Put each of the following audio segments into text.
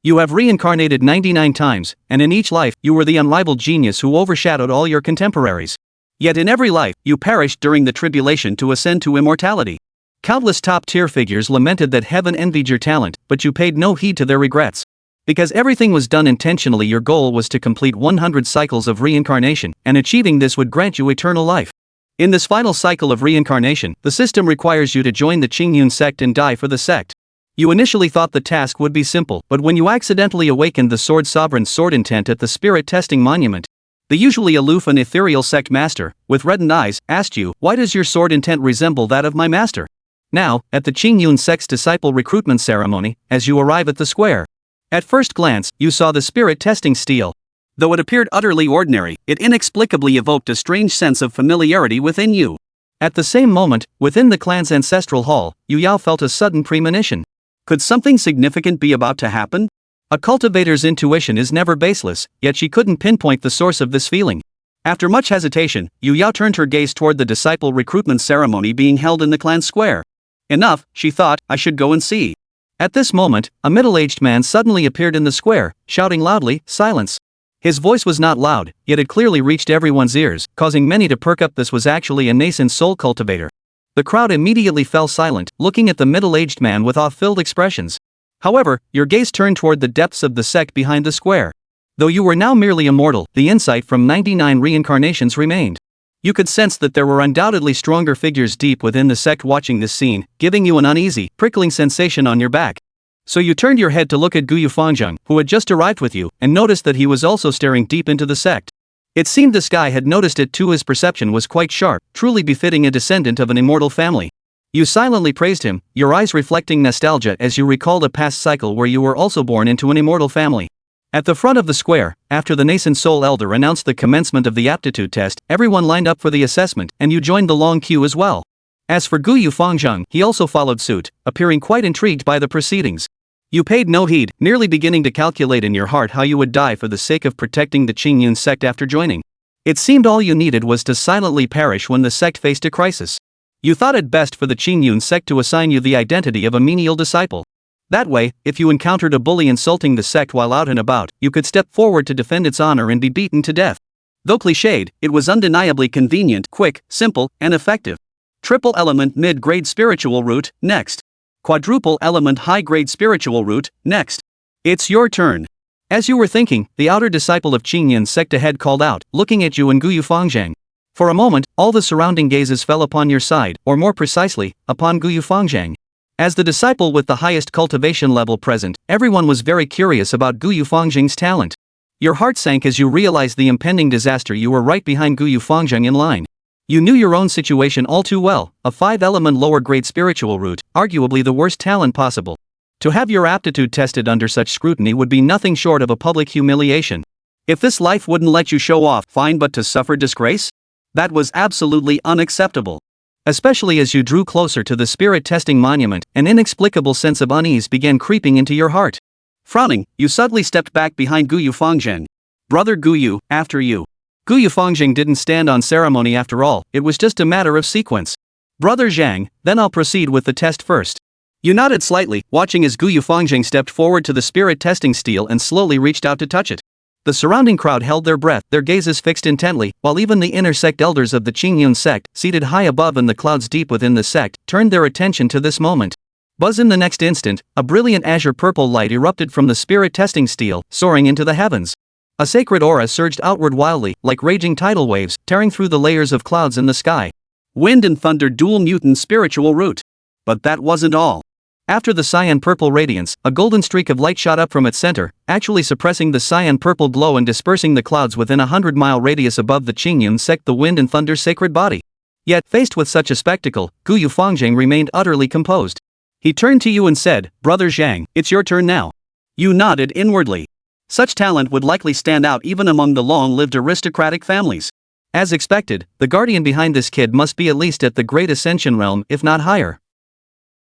You have reincarnated 99 times, and in each life, you were the unrivaled genius who overshadowed all your contemporaries. Yet in every life, you perished during the tribulation to ascend to immortality. Countless top-tier figures lamented that heaven envied your talent, but you paid no heed to their regrets. Because everything was done intentionally, your goal was to complete 100 cycles of reincarnation, and achieving this would grant you eternal life. In this final cycle of reincarnation, the system requires you to join the Qingyun sect and die for the sect. You initially thought the task would be simple, but when you accidentally awakened the Sword Sovereign's sword intent at the spirit testing monument, the usually aloof and ethereal sect master, with reddened eyes, asked you, "Why does your sword intent resemble that of my master?" Now, at the Qingyun sect's disciple recruitment ceremony, as you arrive at the square, at first glance, you saw the spirit testing steel. Though it appeared utterly ordinary, it inexplicably evoked a strange sense of familiarity within you. At the same moment, within the clan's ancestral hall, Yu Yao felt a sudden premonition. Could something significant be about to happen? A cultivator's intuition is never baseless, yet she couldn't pinpoint the source of this feeling. After much hesitation, Yu Yao turned her gaze toward the disciple recruitment ceremony being held in the clan square. Enough, she thought, I should go and see. At this moment, a middle-aged man suddenly appeared in the square, shouting loudly, "Silence!" His voice was not loud, yet it clearly reached everyone's ears, causing many to perk up. This was actually a nascent soul cultivator. The crowd immediately fell silent, looking at the middle-aged man with awe-filled expressions. However, your gaze turned toward the depths of the sect behind the square. Though you were now merely immortal, the insight from 99 reincarnations remained. You could sense that there were undoubtedly stronger figures deep within the sect watching this scene, giving you an uneasy, prickling sensation on your back. So you turned your head to look at Guyu Fangzheng, who had just arrived with you, and noticed that he was also staring deep into the sect. It seemed this guy had noticed it too. His perception was quite sharp, truly befitting a descendant of an immortal family. You silently praised him, your eyes reflecting nostalgia as you recalled a past cycle where you were also born into an immortal family. At the front of the square, after the nascent soul elder announced the commencement of the aptitude test, everyone lined up for the assessment, and you joined the long queue as well. As for Guyu Fangzheng, he also followed suit, appearing quite intrigued by the proceedings. You paid no heed, nearly beginning to calculate in your heart how you would die for the sake of protecting the Qingyun sect after joining. It seemed all you needed was to silently perish when the sect faced a crisis. You thought it best for the Qingyun sect to assign you the identity of a menial disciple. That way, if you encountered a bully insulting the sect while out and about, you could step forward to defend its honor and be beaten to death. Though cliched, it was undeniably convenient, quick, simple, and effective. Triple element mid-grade spiritual route, next. Quadruple element high-grade spiritual route, next. It's your turn. As you were thinking, the outer disciple of Qingyun sect ahead called out, looking at you and Guyu Fangzheng. For a moment, all the surrounding gazes fell upon your side, or more precisely, upon Guyu Fangzheng. As the disciple with the highest cultivation level present, everyone was very curious about Guyu Fangzheng's talent. Your heart sank as you realized the impending disaster. You were right behind Guyu Fangzheng in line. You knew your own situation all too well, a 5-element lower-grade spiritual route, arguably the worst talent possible. To have your aptitude tested under such scrutiny would be nothing short of a public humiliation. If this life wouldn't let you show off, fine, but to suffer disgrace? That was absolutely unacceptable. Especially as you drew closer to the spirit testing monument, an inexplicable sense of unease began creeping into your heart. Frowning, you suddenly stepped back behind Guyu Fangzheng. Brother Guyu, after you. Guyu Fangzheng didn't stand on ceremony after all, it was just a matter of sequence. Brother Zhang, then I'll proceed with the test first. You nodded slightly, watching as Guyu Fangzheng stepped forward to the spirit testing steel and slowly reached out to touch it. The surrounding crowd held their breath, their gazes fixed intently, while even the inner sect elders of the Qingyun sect, seated high above in the clouds deep within the sect, turned their attention to this moment. Buzz! In the next instant, a brilliant azure-purple light erupted from the spirit testing steel, soaring into the heavens. A sacred aura surged outward wildly, like raging tidal waves, tearing through the layers of clouds in the sky. Wind and thunder dual mutant spiritual route. But that wasn't all. After the cyan-purple radiance, a golden streak of light shot up from its center, actually suppressing the cyan-purple glow and dispersing the clouds within a 100-mile radius above the Qingyun sect, the wind and thunder sacred body. Yet, faced with such a spectacle, Guyu Fangzheng remained utterly composed. He turned to you and said, Brother Zhang, it's your turn now. You nodded inwardly. Such talent would likely stand out even among the long-lived aristocratic families. As expected, the guardian behind this kid must be at least at the Great Ascension realm, if not higher.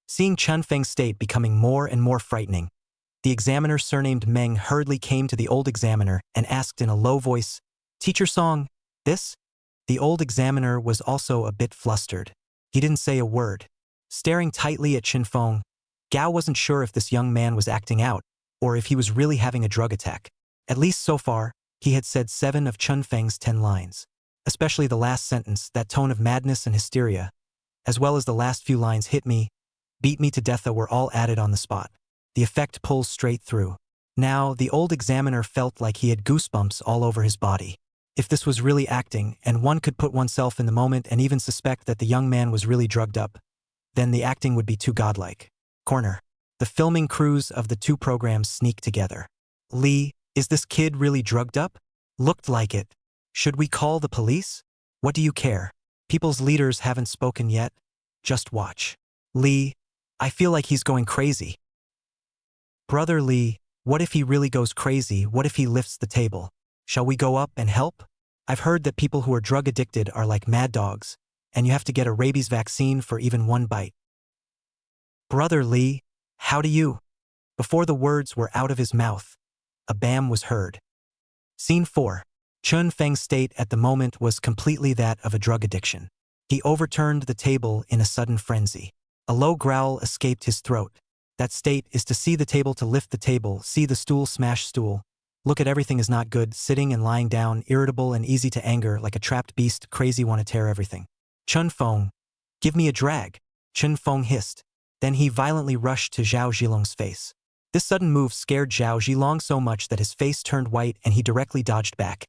Seeing Chen Feng's state becoming more and more frightening, the examiner surnamed Meng hurriedly came to the old examiner and asked in a low voice, Teacher Song, this? The old examiner was also a bit flustered. He didn't say a word. Staring tightly at Chen Feng, Gao wasn't sure if this young man was acting out, or if he was really having a drug attack. At least so far, he had said 7 of Chun Feng's 10 lines. Especially the last sentence, that tone of madness and hysteria, as well as the last few lines hit me, beat me to death were all added on the spot. The effect pulls straight through. Now, the old examiner felt like he had goosebumps all over his body. If this was really acting, and one could put oneself in the moment and even suspect that the young man was really drugged up, then the acting would be too godlike. Corner. The filming crews of the 2 programs sneak together. Lee, is this kid really drugged up? Looked like it. Should we call the police? What do you care? People's leaders haven't spoken yet. Just watch. Lee, I feel like he's going crazy. Brother Lee, what if he really goes crazy? What if he lifts the table? Shall we go up and help? I've heard that people who are drug addicted are like mad dogs, and you have to get a rabies vaccine for even 1 bite. Brother Lee, how do you? Before the words were out of his mouth, a bam was heard. Scene 4. Chun Feng's state at the moment was completely that of a drug addiction. He overturned the table in a sudden frenzy. A low growl escaped his throat. That state is to see the table, to lift the table, see the stool, smash stool. Look at everything is not good, sitting and lying down, irritable and easy to anger, like a trapped beast, crazy, want to tear everything. Chun Feng, give me a drag. Chun Feng hissed. Then he violently rushed to Zhao Zhilong's face. This sudden move scared Zhao Zhilong so much that his face turned white and he directly dodged back.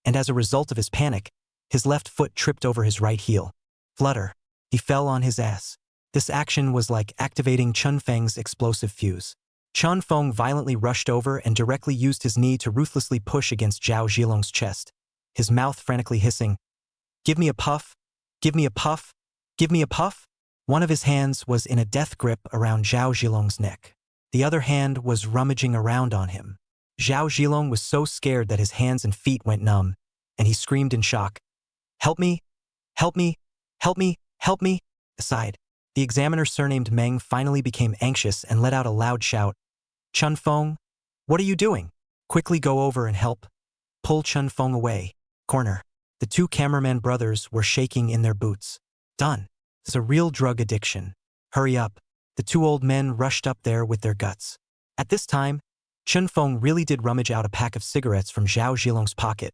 And as a result of his panic, his left foot tripped over his right heel. Flutter. He fell on his ass. This action was like activating Chun Feng's explosive fuse. Chun Feng violently rushed over and directly used his knee to ruthlessly push against Zhao Zhilong's chest, his mouth frantically hissing, "Give me a puff! Give me a puff! Give me a puff!" One of his hands was in a death grip around Zhao Zhilong's neck. The other hand was rummaging around on him. Zhao Zhilong was so scared that his hands and feet went numb, and he screamed in shock, "Help me! Help me! Help me! Help me!" Aside, the examiner surnamed Meng finally became anxious and let out a loud shout. "Chun Feng, what are you doing? Quickly go over and help." Pull Chun Feng away. Corner. The 2 cameraman brothers were shaking in their boots. Done. It's a real drug addiction. Hurry up. The 2 old men rushed up there with their guts. At this time, Chun Feng really did rummage out a pack of cigarettes from Zhao Zhilong's pocket,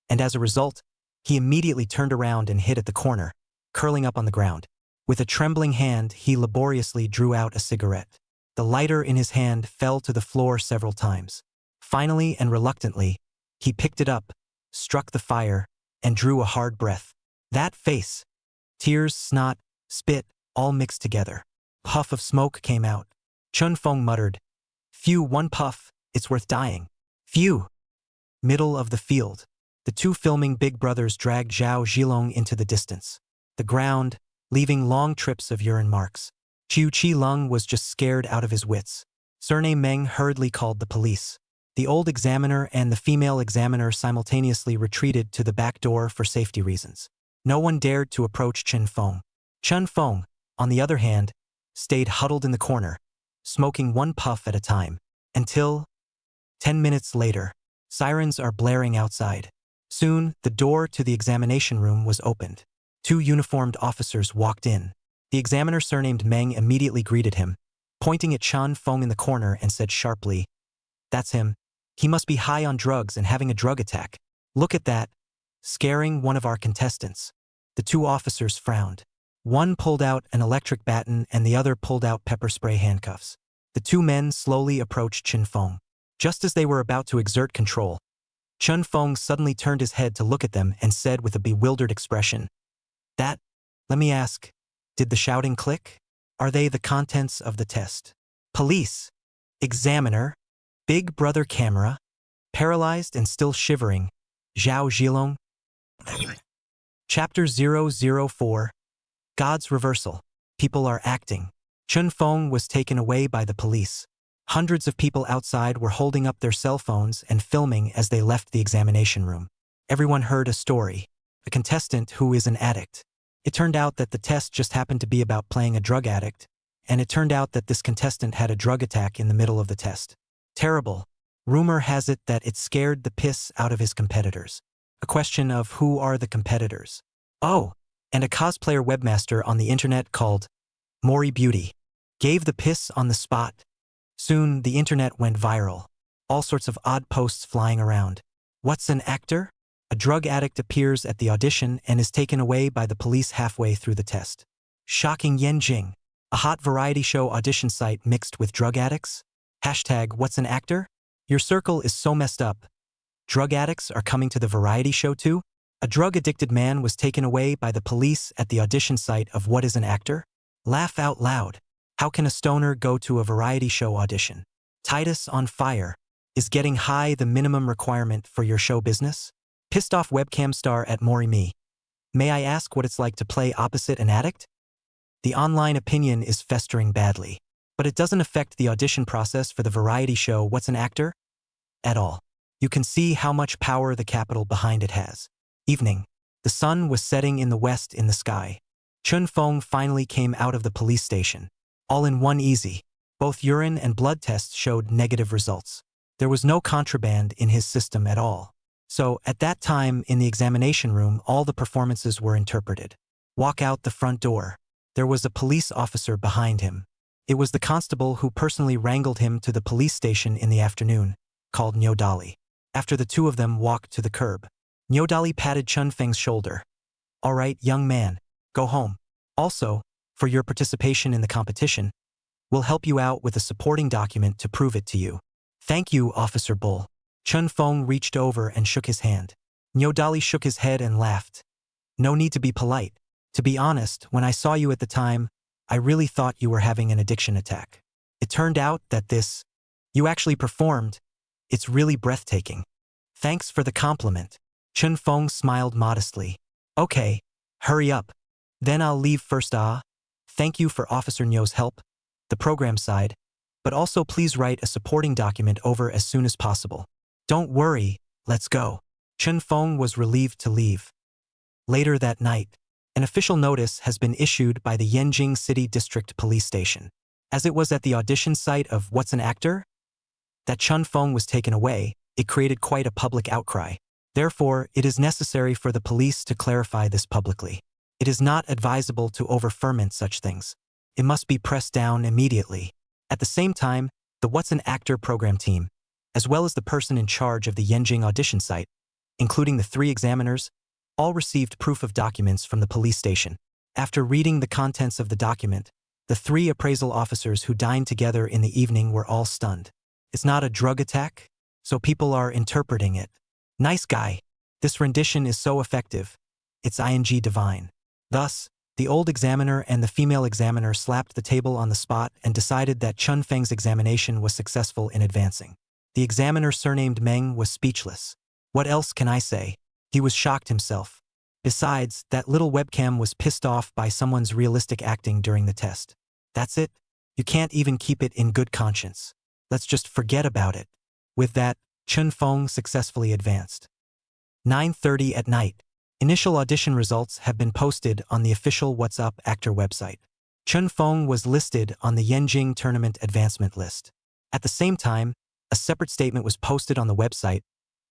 and as a result, he immediately turned around and hid at the corner, curling up on the ground. With a trembling hand, he laboriously drew out a cigarette. The lighter in his hand fell to the floor several times. Finally and reluctantly, he picked it up, struck the fire, and drew a hard breath. That face! Tears, snot, spit, all mixed together. Puff of smoke came out. Chun Feng muttered, "Phew, 1 puff, it's worth dying." Phew! Middle of the field. The 2 filming big brothers dragged Zhao Zhilong into the distance. The ground, leaving long trips of urine marks. Chiu Chi Lung was just scared out of his wits. Surname Meng hurriedly called the police. The old examiner and the female examiner simultaneously retreated to the back door for safety reasons. No one dared to approach Chun Feng. Chun Feng, on the other hand, stayed huddled in the corner, smoking 1 puff at a time, until 10 minutes later. Sirens are blaring outside. Soon, the door to the examination room was opened. 2 uniformed officers walked in. The examiner surnamed Meng immediately greeted him, pointing at Chun Feng in the corner and said sharply, "That's him. He must be high on drugs and having a drug attack. Look at that. Scaring one of our contestants." The 2 officers frowned. One pulled out an electric baton and the other pulled out pepper spray handcuffs. The 2 men slowly approached Chun Feng. Just as they were about to exert control, Chun Feng suddenly turned his head to look at them and said with a bewildered expression, Let me ask, did the shouting click? Are they the contents of the test?" Police. Examiner. Big brother camera. Paralyzed and still shivering. Zhao Zhilong. Chapter 004. God's Reversal. People are acting. Chun Feng was taken away by the police. Hundreds of people outside were holding up their cell phones and filming as they left the examination room. Everyone heard a story. A contestant who is an addict. It turned out that the test just happened to be about playing a drug addict, and it turned out that this contestant had a drug attack in the middle of the test. Terrible. Rumor has it that it scared the piss out of his competitors. A question of who are the competitors. Oh, and a cosplayer webmaster on the internet called Mori Beauty gave the piss on the spot. Soon, the internet went viral. All sorts of odd posts flying around. What's an actor? A drug addict appears at the audition and is taken away by the police halfway through the test. Shocking Yenjing. A hot variety show audition site mixed with drug addicts? Hashtag what's an actor? Your circle is so messed up. Drug addicts are coming to the variety show too? A drug-addicted man was taken away by the police at the audition site of What is an Actor? Laugh out loud. How can a stoner go to a variety show audition? Titus on fire. Is getting high the minimum requirement for your show business? Pissed off webcam star at Morimi. May I ask what it's like to play opposite an addict? The online opinion is festering badly, but it doesn't affect the audition process for the variety show What's an Actor? At all. You can see how much power the capital behind it has. Evening. The sun was setting in the west in the sky. Chun Fong finally came out of the police station. All in one easy. Both urine and blood tests showed negative results. There was no contraband in his system at all. So, at that time, in the examination room, all the performances were interpreted. Walk out the front door. There was a police officer behind him. It was the constable who personally wrangled him to the police station in the afternoon, called Nyodali. After the two of them walked to the curb, Nyodali patted Chun Feng's shoulder. All right, young man, go home. Also, for your participation in the competition, we'll help you out with a supporting document to prove it to you. Thank you, Officer Bull. Chun Feng reached over and shook his hand. Nyodali shook his head and laughed. No need to be polite. To be honest, when I saw you at the time, I really thought you were having an addiction attack. It turned out that you actually performed. It's really breathtaking. Thanks for the compliment. Chun Feng smiled modestly. Okay, hurry up. Then I'll leave first. Thank you for Officer Nyo's help, the program side, but also please write a supporting document over as soon as possible. Don't worry, let's go. Chun Feng was relieved to leave. Later that night, an official notice has been issued by the Yenjing City District Police Station. As it was at the audition site of What's an Actor? That Chun Feng was taken away, it created quite a public outcry. Therefore, it is necessary for the police to clarify this publicly. It is not advisable to over-ferment such things. It must be pressed down immediately. At the same time, the What's an Actor program team, as well as the person in charge of the Yenjing audition site, including the 3 examiners, all received proof of documents from the police station. After reading the contents of the document, the 3 appraisal officers who dined together in the evening were all stunned. It's not a drug attack, so people are interpreting it. Nice guy. This rendition is so effective. It's ing divine. Thus, the old examiner and the female examiner slapped the table on the spot and decided that Chun Feng's examination was successful in advancing. The examiner surnamed Meng was speechless. What else can I say? He was shocked himself. Besides, that little webcam was pissed off by someone's realistic acting during the test. That's it? You can't even keep it in good conscience. Let's just forget about it. With that, Chun Feng successfully advanced. 9:30 at night. Initial audition results have been posted on the official What's Up Actor website. Chun Feng was listed on the Yenjing Tournament Advancement list. At the same time, a separate statement was posted on the website,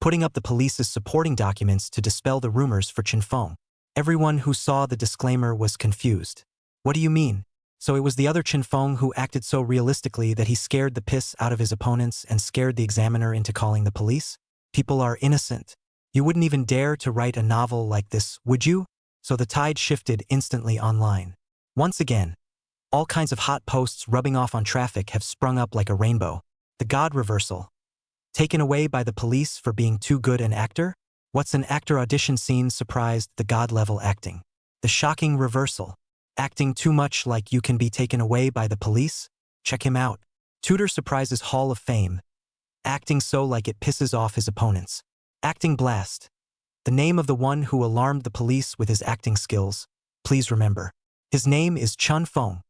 putting up the police's supporting documents to dispel the rumors for Chun Feng. Everyone who saw the disclaimer was confused. What do you mean? So it was the other Chun Feng who acted so realistically that he scared the piss out of his opponents and scared the examiner into calling the police? People are innocent. You wouldn't even dare to write a novel like this, would you? So the tide shifted instantly online. Once again, all kinds of hot posts rubbing off on traffic have sprung up like a rainbow. The God reversal. Taken away by the police for being too good an actor? What's an Actor audition scene surprised the God-level acting? The shocking reversal. Acting too much like you can be taken away by the police? Check him out. Tutor surprises Hall of Fame. Acting so like it pisses off his opponents. Acting blast. The name of the one who alarmed the police with his acting skills. Please remember. His name is Chun Feng.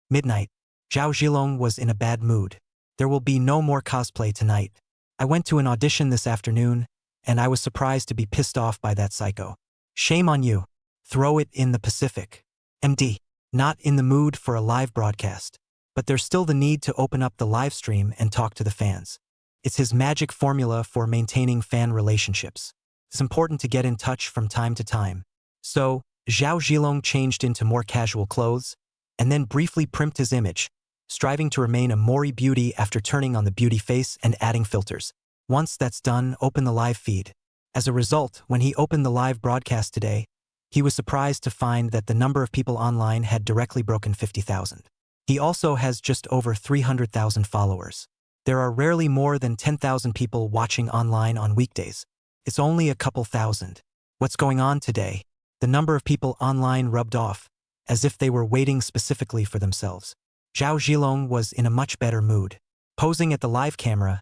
Midnight. Zhao Zhilong was in a bad mood. There will be no more cosplay tonight. I went to an audition this afternoon, and I was surprised to be pissed off by that psycho. Shame on you. Throw it in the Pacific. MD. Not in the mood for a live broadcast. But there's still the need to open up the live stream and talk to the fans. It's his magic formula for maintaining fan relationships. It's important to get in touch from time to time. So, Zhao Zhilong changed into more casual clothes, and then briefly primped his image, striving to remain a Mori beauty after turning on the beauty face and adding filters. Once that's done, open the live feed. As a result, when he opened the live broadcast today, he was surprised to find that the number of people online had directly broken 50,000. He also has just over 300,000 followers. There are rarely more than 10,000 people watching online on weekdays. It's only a couple thousand. What's going on today? The number of people online rubbed off, as if they were waiting specifically for themselves. Zhao Zhilong was in a much better mood. Posing at the live camera,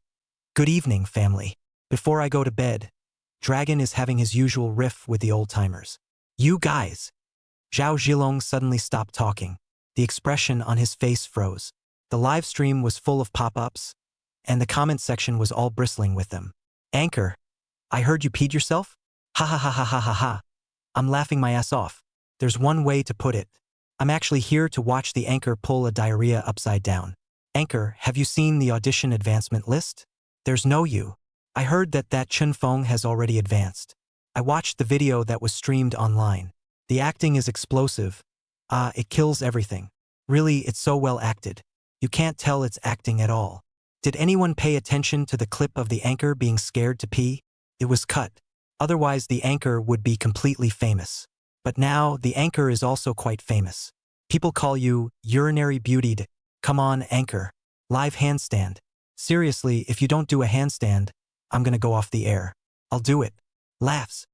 "Good evening, family. Before I go to bed, Dragon is having his usual riff with the old-timers. You guys." Zhao Zhilong suddenly stopped talking. The expression on his face froze. The live stream was full of pop-ups, and the comment section was all bristling with them. "Anchor, I heard you peed yourself? Ha ha ha ha ha ha ha. I'm laughing my ass off. There's one way to put it. I'm actually here to watch the anchor pull a diarrhea upside down. Anchor, have you seen the audition advancement list? There's no you. I heard that Chun Feng has already advanced. I watched the video that was streamed online. The acting is explosive. It kills everything. Really, it's so well acted. You can't tell it's acting at all. Did anyone pay attention to the clip of the anchor being scared to pee? It was cut. Otherwise, the anchor would be completely famous. But now, the anchor is also quite famous. People call you urinary beautied. Come on, anchor. Live handstand. Seriously, if you don't do a handstand, I'm gonna go off the air. I'll do it. Laughs.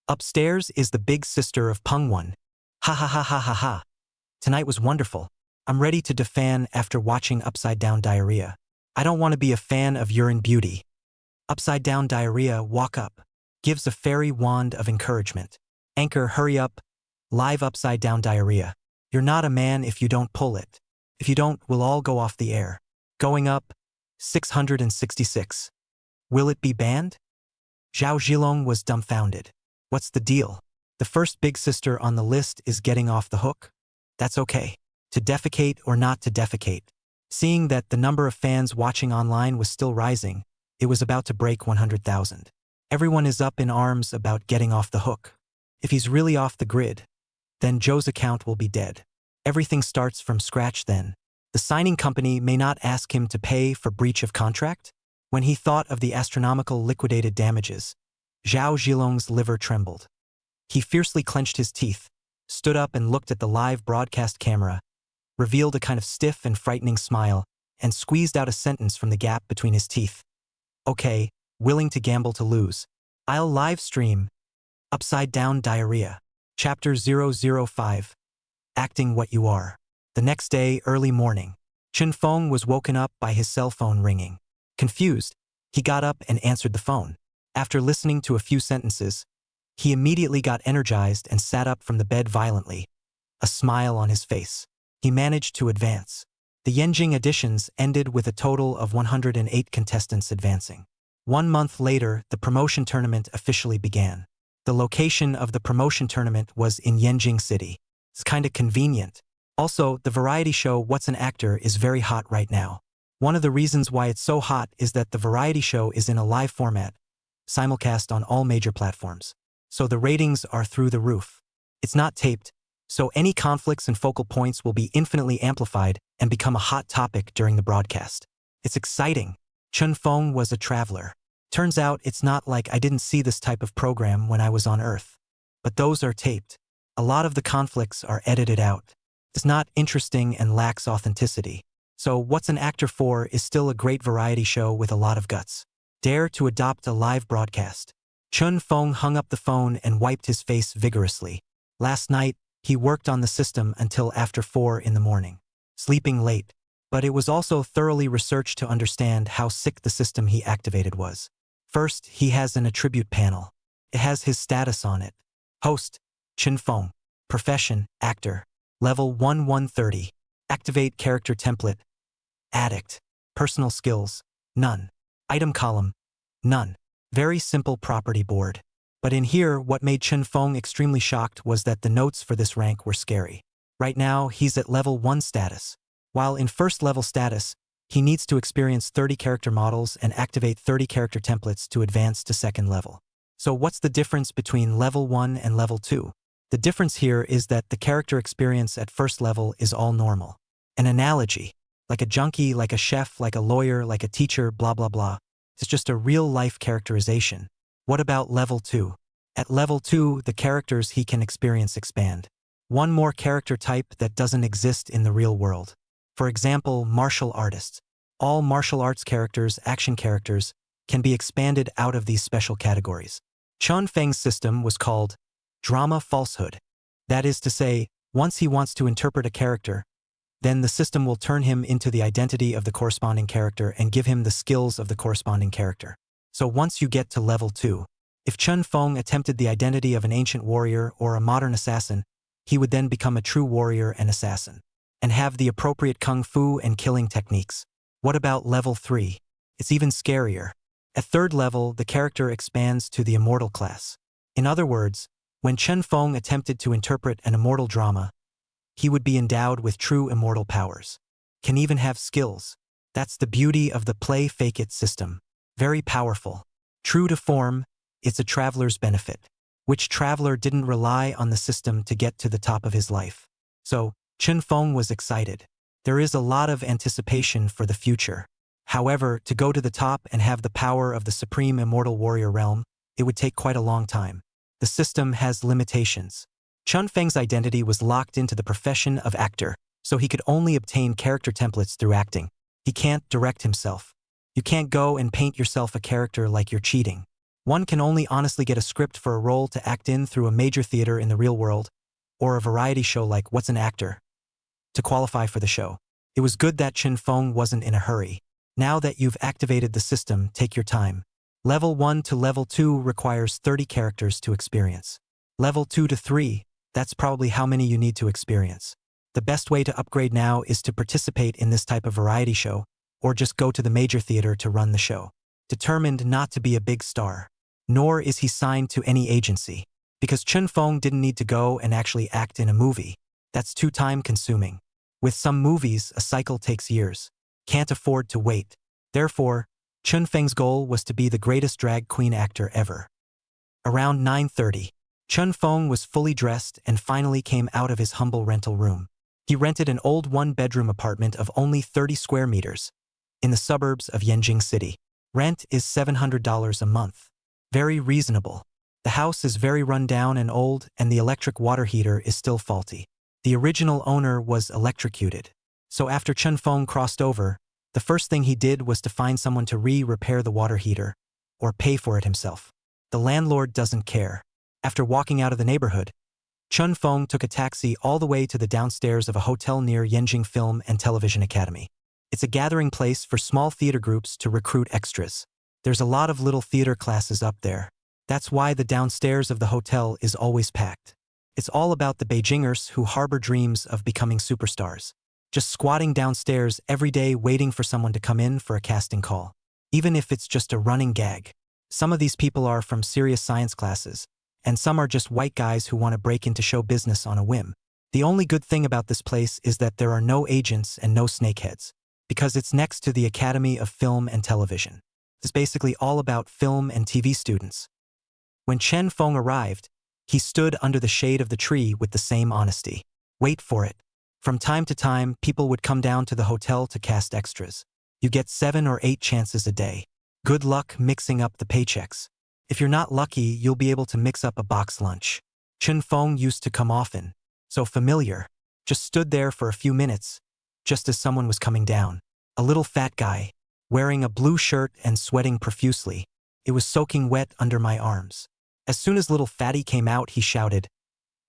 Upstairs is the big sister of Pengwon. Ha ha ha ha ha ha. Tonight was wonderful. I'm ready to defan after watching Upside Down Diarrhea. I don't want to be a fan of urine beauty. Upside Down Diarrhea, walk up. Gives a fairy wand of encouragement. Anchor, hurry up. Live Upside Down Diarrhea. You're not a man if you don't pull it. If you don't, we'll all go off the air. Going up, 666. Will it be banned? Zhao Zhilong was dumbfounded. What's the deal? The first big sister on the list is getting off the hook? That's okay. To defecate or not to defecate. Seeing that the number of fans watching online was still rising, it was about to break 100,000. Everyone is up in arms about getting off the hook. If he's really off the grid, then Joe's account will be dead. Everything starts from scratch then. The signing company may not ask him to pay for breach of contract? When he thought of the astronomical liquidated damages, Zhao Zhilong's liver trembled. He fiercely clenched his teeth, stood up and looked at the live broadcast camera, revealed a kind of stiff and frightening smile, and squeezed out a sentence from the gap between his teeth. Okay, willing to gamble to lose. I'll live stream. Upside Down Diarrhea. Chapter 005. Acting What You Are. The next day, early morning, Chun Feng was woken up by his cell phone ringing. Confused, he got up and answered the phone. After listening to a few sentences, he immediately got energized and sat up from the bed violently, a smile on his face. He managed to advance. The Yenjing auditions ended with a total of 108 contestants advancing. 1 month later, the promotion tournament officially began. The location of the promotion tournament was in Yenjing City. It's kinda convenient. Also, the variety show What's an Actor is very hot right now. One of the reasons why it's so hot is that the variety show is in a live format, simulcast on all major platforms. So the ratings are through the roof. It's not taped, so any conflicts and focal points will be infinitely amplified and become a hot topic during the broadcast. It's exciting. Chun Feng was a traveler. Turns out it's not like I didn't see this type of program when I was on Earth. But those are taped. A lot of the conflicts are edited out. It's not interesting and lacks authenticity. So What's an Actor for is still a great variety show with a lot of guts. Dare to adopt a live broadcast. Chun Feng hung up the phone and wiped his face vigorously. Last night, he worked on the system until after 4 in the morning. Sleeping late. But it was also thoroughly researched to understand how sick the system he activated was. First, he has an attribute panel. It has his status on it. Host, Chun Feng. Profession, actor. Level 1-130. Activate character template. Addict. Personal skills, none. Item column, none. Very simple property board. But in here, what made Chun Feng extremely shocked was that the notes for this rank were scary. Right now, he's at level 1 status. While in first level status, he needs to experience 30 character models and activate 30 character templates to advance to second level. So what's the difference between level 1 and level 2? The difference here is that the character experience at first level is all normal. An analogy. Like a junkie, like a chef, like a lawyer, like a teacher, blah blah blah. It's just a real-life characterization. What about level 2? At level 2, the characters he can experience expand. One more character type that doesn't exist in the real world. For example, martial artists. All martial arts characters, action characters, can be expanded out of these special categories. Chun Feng's system was called drama falsehood. That is to say, once he wants to interpret a character, then the system will turn him into the identity of the corresponding character and give him the skills of the corresponding character. So once you get to level 2, if Chun Feng attempted the identity of an ancient warrior or a modern assassin, he would then become a true warrior and assassin, and have the appropriate kung fu and killing techniques. What about level 3? It's even scarier. At third level, the character expands to the immortal class. In other words, when Chun Feng attempted to interpret an immortal drama, he would be endowed with true immortal powers. Can even have skills. That's the beauty of the play-fake-it system. Very powerful. True to form, it's a traveler's benefit. Which traveler didn't rely on the system to get to the top of his life? So, Chun Feng was excited. There is a lot of anticipation for the future. However, to go to the top and have the power of the supreme immortal warrior realm, it would take quite a long time. The system has limitations. Chun Feng's identity was locked into the profession of actor, so he could only obtain character templates through acting. He can't direct himself. You can't go and paint yourself a character like you're cheating. One can only honestly get a script for a role to act in through a major theater in the real world, or a variety show like What's an Actor? To qualify for the show. It was good that Chun Feng wasn't in a hurry. Now that you've activated the system, take your time. Level 1 to level 2 requires 30 characters to experience. Level 2 to 3, that's probably how many you need to experience. The best way to upgrade now is to participate in this type of variety show, or just go to the major theater to run the show. Determined not to be a big star. Nor is he signed to any agency. Because Chun Feng didn't need to go and actually act in a movie. That's too time-consuming. With some movies, a cycle takes years. Can't afford to wait. Therefore, Chun Feng's goal was to be the greatest drag queen actor ever. Around 9:30, Chun Feng was fully dressed and finally came out of his humble rental room. He rented an old one-bedroom apartment of only 30 square meters in the suburbs of Yanjing City. Rent is $700 a month. Very reasonable. The house is very run down and old, and the electric water heater is still faulty. The original owner was electrocuted. So after Chun Feng crossed over, the first thing he did was to find someone to repair the water heater, or pay for it himself. The landlord doesn't care. After walking out of the neighborhood, Chun Feng took a taxi all the way to the downstairs of a hotel near Yanjing Film and Television Academy. It's a gathering place for small theater groups to recruit extras. There's a lot of little theater classes up there. That's why the downstairs of the hotel is always packed. It's all about the Beijingers who harbor dreams of becoming superstars. Just squatting downstairs every day waiting for someone to come in for a casting call. Even if it's just a running gag. Some of these people are from serious science classes, and some are just white guys who want to break into show business on a whim. The only good thing about this place is that there are no agents and no snakeheads, because it's next to the Academy of Film and Television. It's basically all about film and TV students. When Chun Feng arrived, he stood under the shade of the tree with the same honesty. Wait for it. From time to time, people would come down to the hotel to cast extras. You get 7 or 8 chances a day. Good luck mixing up the paychecks. If you're not lucky, you'll be able to mix up a box lunch. Chun Feng used to come often. So familiar. Just stood there for a few minutes, just as someone was coming down. A little fat guy, wearing a blue shirt and sweating profusely. It was soaking wet under my arms. As soon as little fatty came out, he shouted,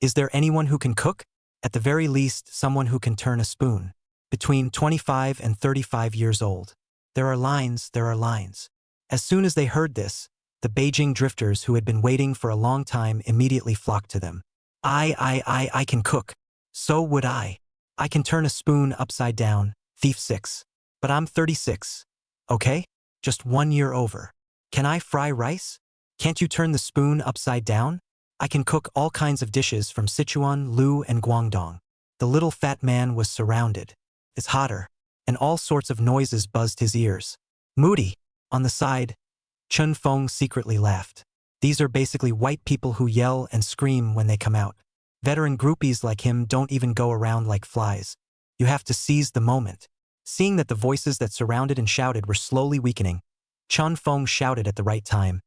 "Is there anyone who can cook? At the very least, someone who can turn a spoon." Between 25 and 35 years old. There are lines, there are lines. As soon as they heard this, the Beijing drifters who had been waiting for a long time immediately flocked to them. I can cook. So would I. I can turn a spoon upside down, thief 6. But I'm 36. Okay? Just 1 year over. Can I fry rice? Can't you turn the spoon upside down? I can cook all kinds of dishes from Sichuan, Lu, and Guangdong. The little fat man was surrounded. It's hotter. And all sorts of noises buzzed his ears. Moody. On the side, Chun Feng secretly laughed. These are basically white people who yell and scream when they come out. Veteran groupies like him don't even go around like flies. You have to seize the moment. Seeing that the voices that surrounded and shouted were slowly weakening, Chun Feng shouted at the right time.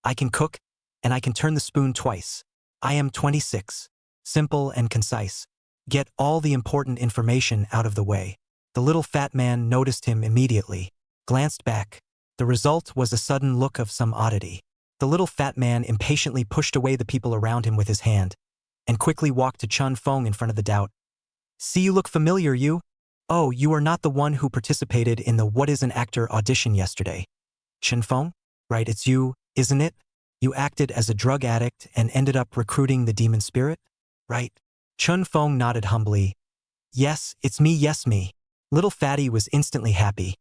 I can cook, and I can turn the spoon twice. I am 26. Simple and concise. Get all the important information out of the way. The little fat man noticed him immediately, glanced back. The result was a sudden look of some oddity. The little fat man impatiently pushed away the people around him with his hand, and quickly walked to Chun Feng in front of the doubt. See, you look familiar, you? Oh, you are not the one who participated in the What is an Actor audition yesterday. Chun Feng? Right, it's you, isn't it? You acted as a drug addict and ended up recruiting the demon spirit? Right? Chun Feng nodded humbly. Yes, it's me, yes me. Little fatty was instantly happy.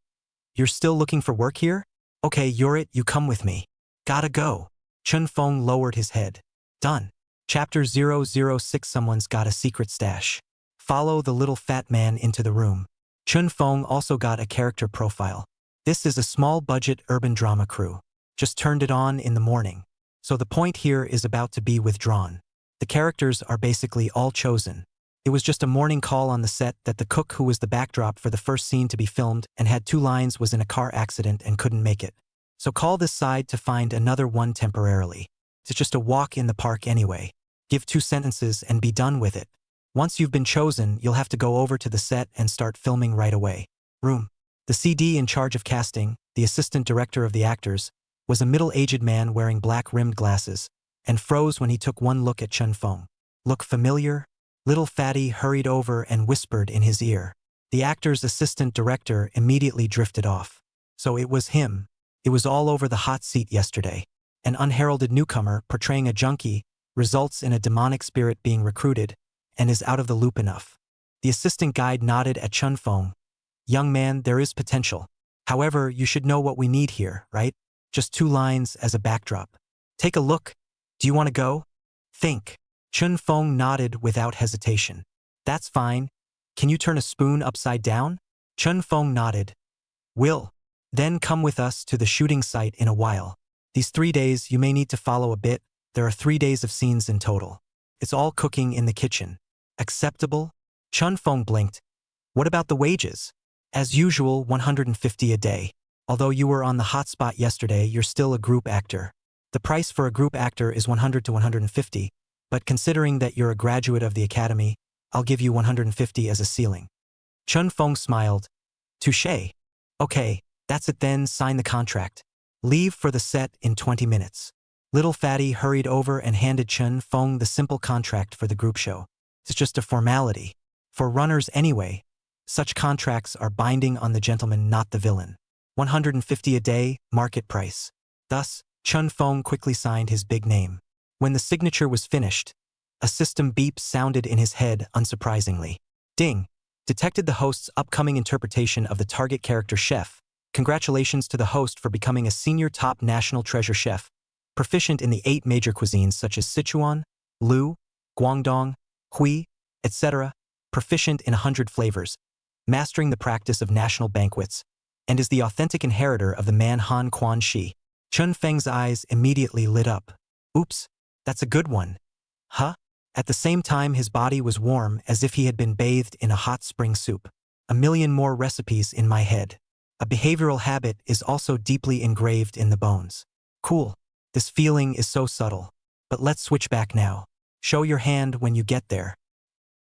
You're still looking for work here? Okay, you're it, you come with me. Gotta go. Chun Feng lowered his head. Done. Chapter 006. Someone's got a secret stash. Follow the little fat man into the room. Chun Feng also got a character profile. This is a small-budget urban drama crew. Just turned it on in the morning. So the point here is about to be withdrawn. The characters are basically all chosen. It was just a morning call on the set that the cook who was the backdrop for the first scene to be filmed and had 2 lines was in a car accident and couldn't make it. So call this side to find another one temporarily. It's just a walk in the park anyway. Give 2 sentences and be done with it. Once you've been chosen, you'll have to go over to the set and start filming right away. Room. The CD in charge of casting, the assistant director of the actors, was a middle-aged man wearing black-rimmed glasses, and froze when he took one look at Chun Feng. Look familiar? Little fatty hurried over and whispered in his ear. The actor's assistant director immediately drifted off. So it was him. It was all over the hot seat yesterday. An unheralded newcomer portraying a junkie results in a demonic spirit being recruited and is out of the loop enough. The assistant guide nodded at Chun Feng. Young man, there is potential. However, you should know what we need here, right? Just 2 lines as a backdrop. Take a look. Do you want to go? Think. Chun Feng nodded without hesitation. That's fine. Can you turn a spoon upside down? Chun Feng nodded. Will. Then come with us to the shooting site in a while. These 3 days you may need to follow a bit. There are 3 days of scenes in total. It's all cooking in the kitchen. Acceptable? Chun Feng blinked. What about the wages? As usual, 150 a day. Although you were on the hot spot yesterday, you're still a group actor. The price for a group actor is 100 to 150, but considering that you're a graduate of the academy, I'll give you 150 as a ceiling. Chun Feng smiled. Touché. Okay, that's it then, sign the contract. Leave for the set in 20 minutes. Little fatty hurried over and handed Chun Feng the simple contract for the group show. It's just a formality. For runners anyway. Such contracts are binding on the gentleman, not the villain. 150 a day, market price. Thus, Chun Feng quickly signed his big name. When the signature was finished, a system beep sounded in his head unsurprisingly. Ding! Detected the host's upcoming interpretation of the target character chef. Congratulations to the host for becoming a senior top national treasure chef, proficient in the 8 major cuisines such as Sichuan, Lu, Guangdong, Hui, etc., proficient in 100 flavors, mastering the practice of national banquets, and is the authentic inheritor of the man Han Quan Shi. Chun Feng's eyes immediately lit up. Oops, that's a good one. Huh? At the same time his body was warm as if he had been bathed in a hot spring soup. A million more recipes in my head. A behavioral habit is also deeply engraved in the bones. Cool. This feeling is so subtle. But let's switch back now. Show your hand when you get there.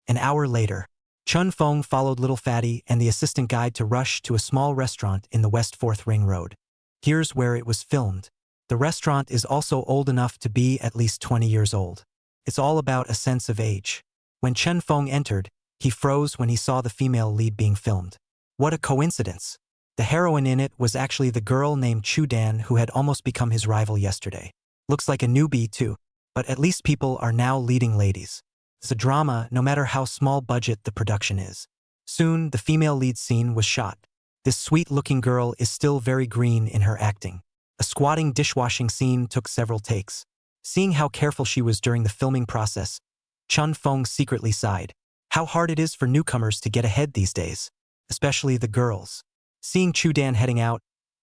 An hour later, Chun Feng followed Little Fatty and the assistant guide to rush to a small restaurant in the West 4th Ring Road. Here's where it was filmed. The restaurant is also old enough to be at least 20 years old. It's all about a sense of age. When Chun Feng entered, he froze when he saw the female lead being filmed. What a coincidence. The heroine in it was actually the girl named Chu Dan who had almost become his rival yesterday. Looks like a newbie too, but at least people are now leading ladies. It's a drama no matter how small budget the production is. Soon, the female lead scene was shot. This sweet-looking girl is still very green in her acting. A squatting dishwashing scene took several takes. Seeing how careful she was during the filming process, Chun Feng secretly sighed. How hard it is for newcomers to get ahead these days, especially the girls. Seeing Chu Dan heading out,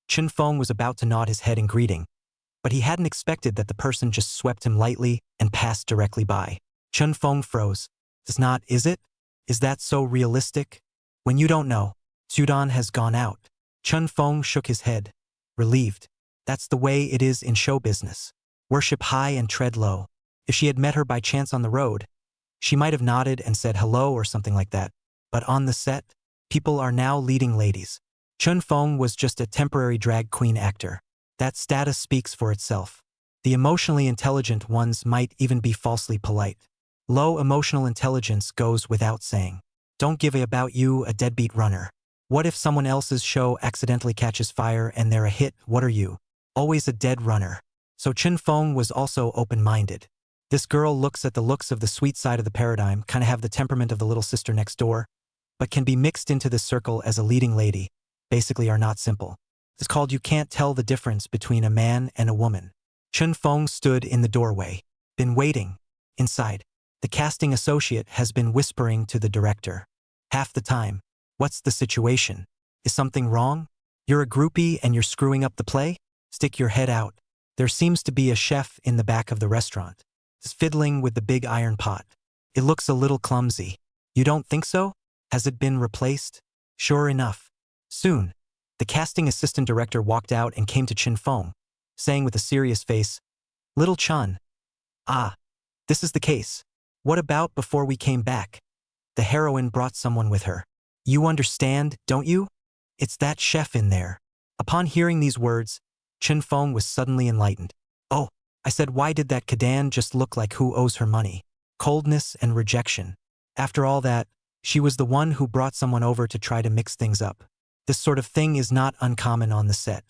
Chun Feng was about to nod his head in greeting, but he hadn't expected that the person just swept him lightly and passed directly by. Chun Feng froze. Is it? Is that so realistic? When you don't know. Sudan has gone out. Chun Feng shook his head, relieved. That's the way it is in show business. Worship high and tread low. If she had met her by chance on the road, she might have nodded and said hello or something like that. But on the set, people are now leading ladies. Chun Feng was just a temporary drag queen actor. That status speaks for itself. The emotionally intelligent ones might even be falsely polite. Low emotional intelligence goes without saying. Don't give a about you, a deadbeat runner. What if someone else's show accidentally catches fire and they're a hit? What are you? Always a dead runner. So Chun Feng was also open-minded. This girl looks at the looks of the sweet side of the paradigm, kinda have the temperament of the little sister next door, but can be mixed into this circle as a leading lady, basically are not simple. It's called you can't tell the difference between a man and a woman. Chun Feng stood in the doorway. Been waiting. Inside. The casting associate has been whispering to the director. Half the time. What's the situation? Is something wrong? You're a groupie and you're screwing up the play? Stick your head out. There seems to be a chef in the back of the restaurant. He's fiddling with the big iron pot. It looks a little clumsy. You don't think so? Has it been replaced? Sure enough. Soon. The casting assistant director walked out and came to Chun Feng, saying with a serious face, "Little Chun. Ah, this is the case. What about before we came back? The heroine brought someone with her. You understand, don't you? It's that chef in there." Upon hearing these words, Chun Feng was suddenly enlightened. "Oh," I said, "why did that Kadan just look like who owes her money? Coldness and rejection. After all that, she was the one who brought someone over to try to mix things up. This sort of thing is not uncommon on the set.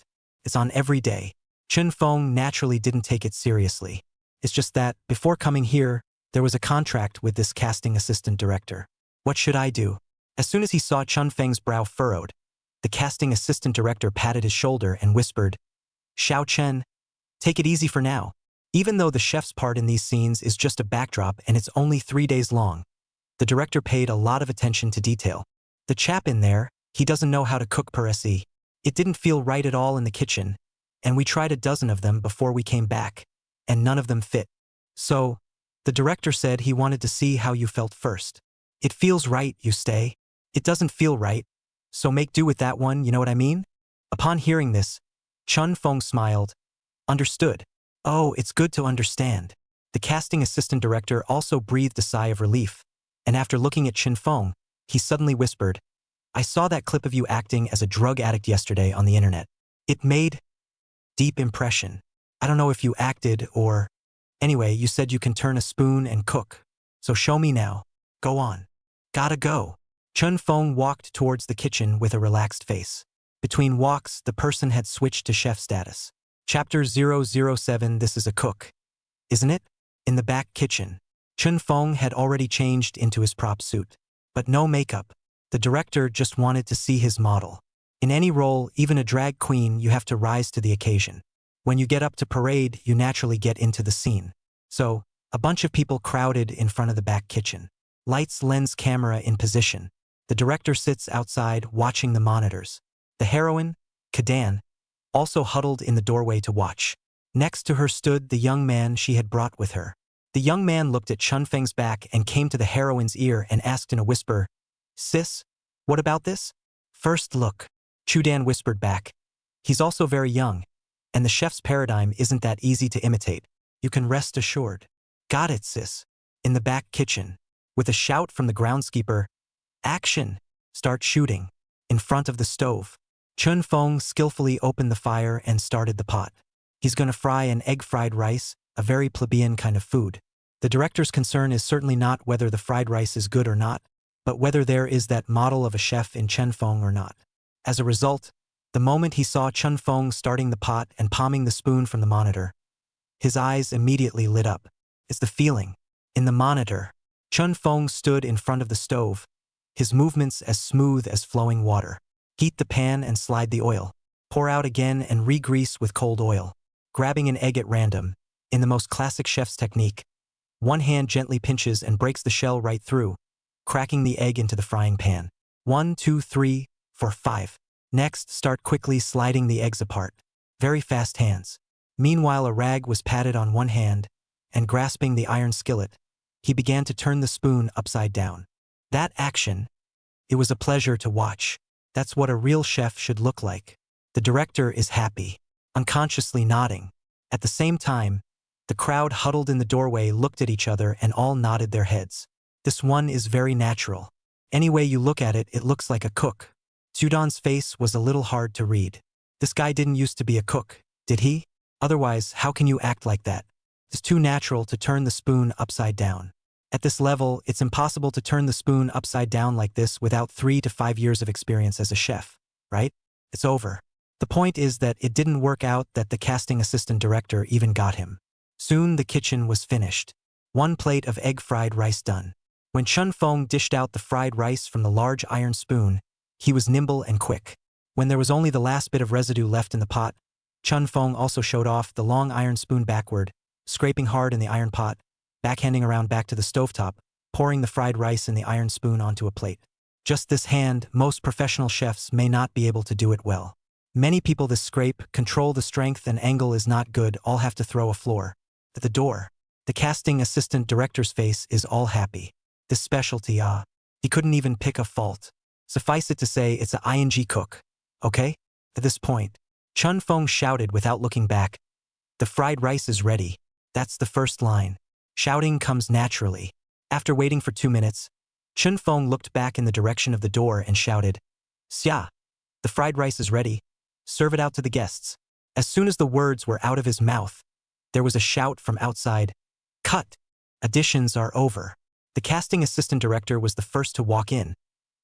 It's on every day." Chun Feng naturally didn't take it seriously. It's just that, before coming here, there was a contract with this casting assistant director. What should I do? As soon as he saw Chun Feng's brow furrowed, the casting assistant director patted his shoulder and whispered, "Xiao Chen, take it easy for now. Even though the chef's part in these scenes is just a backdrop and it's only 3 days long, the director paid a lot of attention to detail. The chap in there, he doesn't know how to cook per se. It didn't feel right at all in the kitchen, and we tried a dozen of them before we came back, and none of them fit. So, the director said he wanted to see how you felt first. It feels right, you stay. It doesn't feel right, so make do with that one, you know what I mean?" Upon hearing this, Chun Feng smiled. "Understood. Oh, it's good to understand." The casting assistant director also breathed a sigh of relief, and after looking at Chun Feng, he suddenly whispered, "I saw that clip of you acting as a drug addict yesterday on the internet. It made deep impression. I don't know if you acted or... Anyway, you said you can turn a spoon and cook. So show me now. Go on." "Gotta go." Chun Feng walked towards the kitchen with a relaxed face. Between walks, the person had switched to chef status. Chapter 007. This is a cook, isn't it? In the back kitchen, Chun Feng had already changed into his prop suit. But no makeup. The director just wanted to see his model. In any role, even a drag queen, you have to rise to the occasion. When you get up to parade, you naturally get into the scene. So, a bunch of people crowded in front of the back kitchen. Lights, lens, camera in position. The director sits outside watching the monitors. The heroine, Kadan, also huddled in the doorway to watch. Next to her stood the young man she had brought with her. The young man looked at Chun Feng's back and came to the heroine's ear and asked in a whisper, "Sis, what about this?" "First look," Chudan whispered back. "He's also very young, and the chef's paradigm isn't that easy to imitate. You can rest assured." "Got it, sis." In the back kitchen, with a shout from the groundskeeper, "Action! Start shooting." In front of the stove, Chun Feng skillfully opened the fire and started the pot. He's gonna fry an egg fried rice, a very plebeian kind of food. The director's concern is certainly not whether the fried rice is good or not, but whether there is that model of a chef in Chun Feng or not. As a result, the moment he saw Chun Feng starting the pot and palming the spoon from the monitor, his eyes immediately lit up. It's the feeling. In the monitor, Chun Feng stood in front of the stove, his movements as smooth as flowing water. Heat the pan and slide the oil. Pour out again and re-grease with cold oil. Grabbing an egg at random, in the most classic chef's technique, one hand gently pinches and breaks the shell right through, cracking the egg into the frying pan. 1, 2, 3, 4, 5. Next, start quickly sliding the eggs apart. Very fast hands. Meanwhile, a rag was patted on one hand, and grasping the iron skillet, he began to turn the spoon upside down. That action, it was a pleasure to watch. That's what a real chef should look like. The director is happy, unconsciously nodding. At the same time, the crowd huddled in the doorway looked at each other and all nodded their heads. This one is very natural. Any way you look at it, it looks like a cook. Sudon's face was a little hard to read. This guy didn't used to be a cook, did he? Otherwise, how can you act like that? It's too natural to turn the spoon upside down. At this level, it's impossible to turn the spoon upside down like this without 3 to 5 years of experience as a chef, right? It's over. The point is that it didn't work out that the casting assistant director even got him. Soon the kitchen was finished. 1 plate of egg fried rice done. When Chun Fong dished out the fried rice from the large iron spoon, he was nimble and quick. When there was only the last bit of residue left in the pot, Chun Fong also showed off the long iron spoon backward, scraping hard in the iron pot, backhanding around back to the stovetop, pouring the fried rice in the iron spoon onto a plate. Just this hand, most professional chefs may not be able to do it well. Many people this scrape, control the strength and angle is not good, all have to throw a floor. At the door, the casting assistant director's face is all happy. This specialty, he couldn't even pick a fault. Suffice it to say, it's a ing cook. Okay? At this point, Chun Fong shouted without looking back. The fried rice is ready. That's the first line. Shouting comes naturally. After waiting for 2 minutes, Chun Fong looked back in the direction of the door and shouted, "Xia, the fried rice is ready. Serve it out to the guests." As soon as the words were out of his mouth, there was a shout from outside. "Cut! Auditions are over." The casting assistant director was the first to walk in,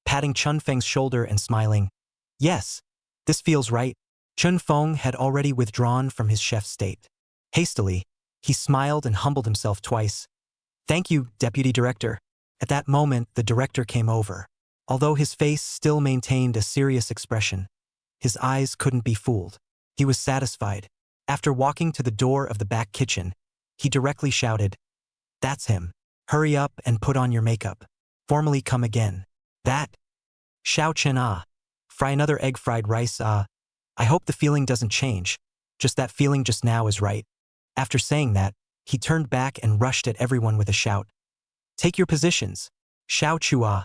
patting Chun Feng's shoulder and smiling. "Yes, this feels right." Chun Fong had already withdrawn from his chef state. Hastily, he smiled and humbled himself twice. "Thank you, Deputy Director." At that moment, the director came over. Although his face still maintained a serious expression, his eyes couldn't be fooled. He was satisfied. After walking to the door of the back kitchen, he directly shouted, "That's him. Hurry up and put on your makeup. Formally come again." "That? Xiao Chen fry another egg fried rice I hope the feeling doesn't change. Just that feeling just now is right." After saying that, he turned back and rushed at everyone with a shout. "Take your positions. Xiao Chua.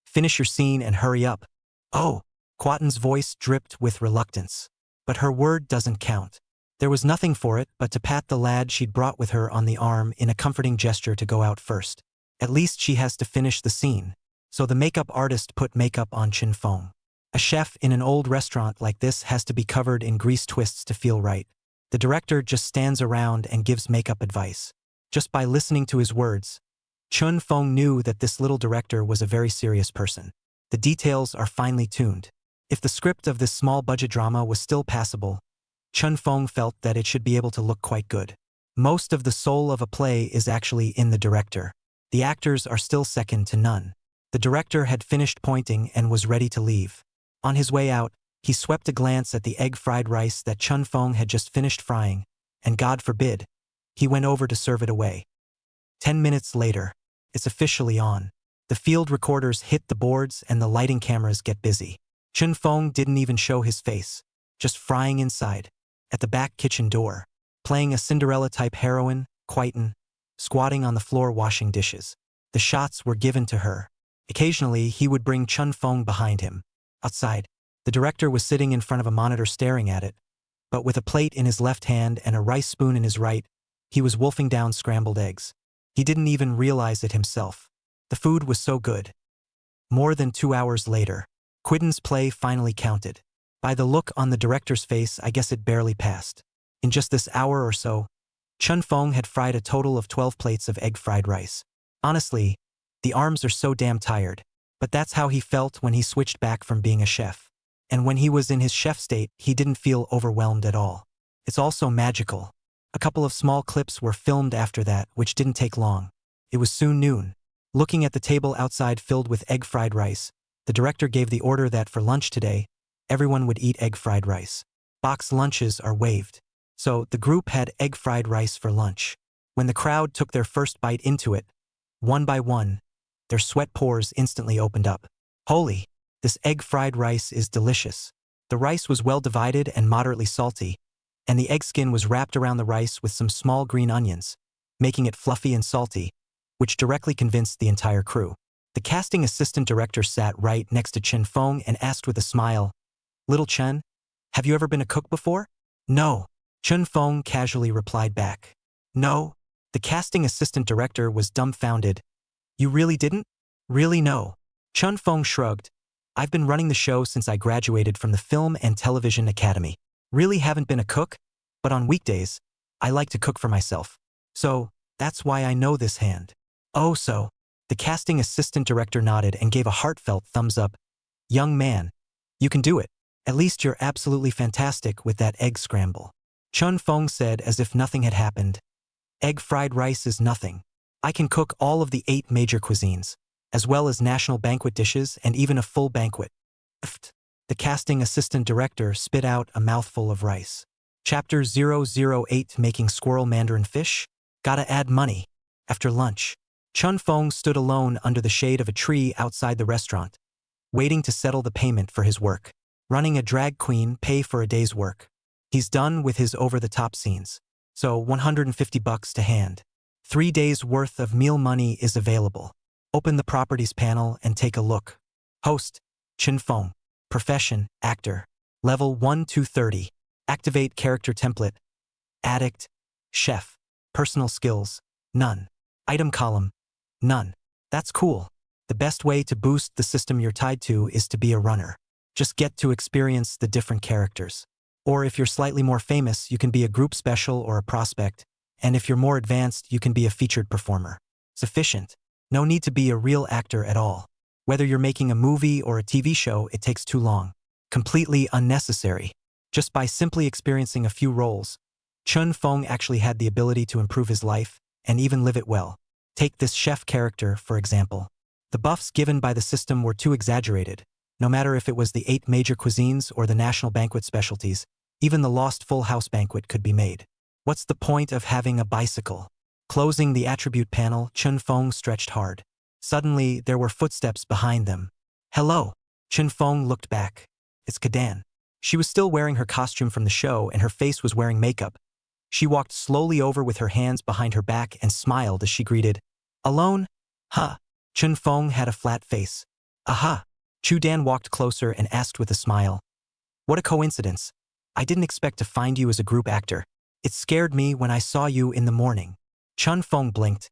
Finish your scene and hurry up." "Oh." Quaten's voice dripped with reluctance. But her word doesn't count. There was nothing for it but to pat the lad she'd brought with her on the arm in a comforting gesture to go out first. At least she has to finish the scene. So the makeup artist put makeup on Chun Fong. A chef in an old restaurant like this has to be covered in grease twists to feel right. The director just stands around and gives makeup advice. Just by listening to his words, Chun Fong knew that this little director was a very serious person. The details are finely tuned. If the script of this small-budget drama was still passable, Chun Fong felt that it should be able to look quite good. Most of the soul of a play is actually in the director. The actors are still second to none. The director had finished pointing and was ready to leave. On his way out, he swept a glance at the egg fried rice that Chun Fong had just finished frying, and God forbid, he went over to serve it away. 10 minutes later, it's officially on. The field recorders hit the boards and the lighting cameras get busy. Chun Fong didn't even show his face, just frying inside, at the back kitchen door, playing a Cinderella-type heroine, Quaiten, squatting on the floor washing dishes. The shots were given to her. Occasionally, he would bring Chun Fong behind him. Outside, the director was sitting in front of a monitor staring at it, but with a plate in his left hand and a rice spoon in his right, he was wolfing down scrambled eggs. He didn't even realize it himself. The food was so good. More than 2 hours later, Quaiten's play finally counted. By the look on the director's face, I guess it barely passed. In just this hour or so, Chun Fong had fried a total of 12 plates of egg fried rice. Honestly, the arms are so damn tired. But that's how he felt when he switched back from being a chef. And when he was in his chef state, he didn't feel overwhelmed at all. It's also magical. A couple of small clips were filmed after that, which didn't take long. It was soon noon. Looking at the table outside filled with egg fried rice, the director gave the order that for lunch today, everyone would eat egg fried rice. Box lunches are waived. So the group had egg fried rice for lunch. When the crowd took their first bite into it, one by one, their sweat pores instantly opened up. Holy, this egg fried rice is delicious. The rice was well divided and moderately salty, and the egg skin was wrapped around the rice with some small green onions, making it fluffy and salty, which directly convinced the entire crew. The casting assistant director sat right next to Chen Feng and asked with a smile, "Little Chen, have you ever been a cook before?" "No," Chen Feng casually replied back. "No?" The casting assistant director was dumbfounded. "You really didn't?" "Really no." Chen Feng shrugged. "I've been running the show since I graduated from the Film and Television Academy. Really haven't been a cook, but on weekdays, I like to cook for myself. So, that's why I know this hand." "Oh so." The casting assistant director nodded and gave a heartfelt thumbs up. "Young man, you can do it. At least you're absolutely fantastic with that egg scramble." Chen Feng said as if nothing had happened. "Egg fried rice is nothing. I can cook all of the 8 major cuisines, as well as national banquet dishes and even a full banquet." Pfft. The casting assistant director spit out a mouthful of rice. Chapter 008, Making Squirrel Mandarin Fish? Gotta add money. After lunch, Chen Feng stood alone under the shade of a tree outside the restaurant, waiting to settle the payment for his work. Running a drag queen pay for a day's work. He's done with his over-the-top scenes, so $150 to hand. 3 days worth of meal money is available. Open the properties panel and take a look. Host, Chen Feng. Profession, actor. Level 1-30. Activate character template. Addict. Chef. Personal skills. None. Item column. None. That's cool. The best way to boost the system you're tied to is to be a runner. Just get to experience the different characters. Or if you're slightly more famous, you can be a group special or a prospect. And if you're more advanced, you can be a featured performer. Sufficient. No need to be a real actor at all. Whether you're making a movie or a TV show, it takes too long. Completely unnecessary. Just by simply experiencing a few roles, Chen Feng actually had the ability to improve his life and even live it well. Take this chef character, for example. The buffs given by the system were too exaggerated. No matter if it was the 8 major cuisines or the national banquet specialties, even the Lost Full House banquet could be made. What's the point of having a bicycle? Closing the attribute panel, Chen Feng stretched hard. Suddenly, there were footsteps behind them. "Hello." Chen Feng looked back. "It's Kadan." She was still wearing her costume from the show and her face was wearing makeup. She walked slowly over with her hands behind her back and smiled as she greeted. "Alone?" "Huh." Chen Feng had a flat face. "Aha." Chu Dan walked closer and asked with a smile. "What a coincidence. I didn't expect to find you as a group actor. It scared me when I saw you in the morning." Chen Feng blinked.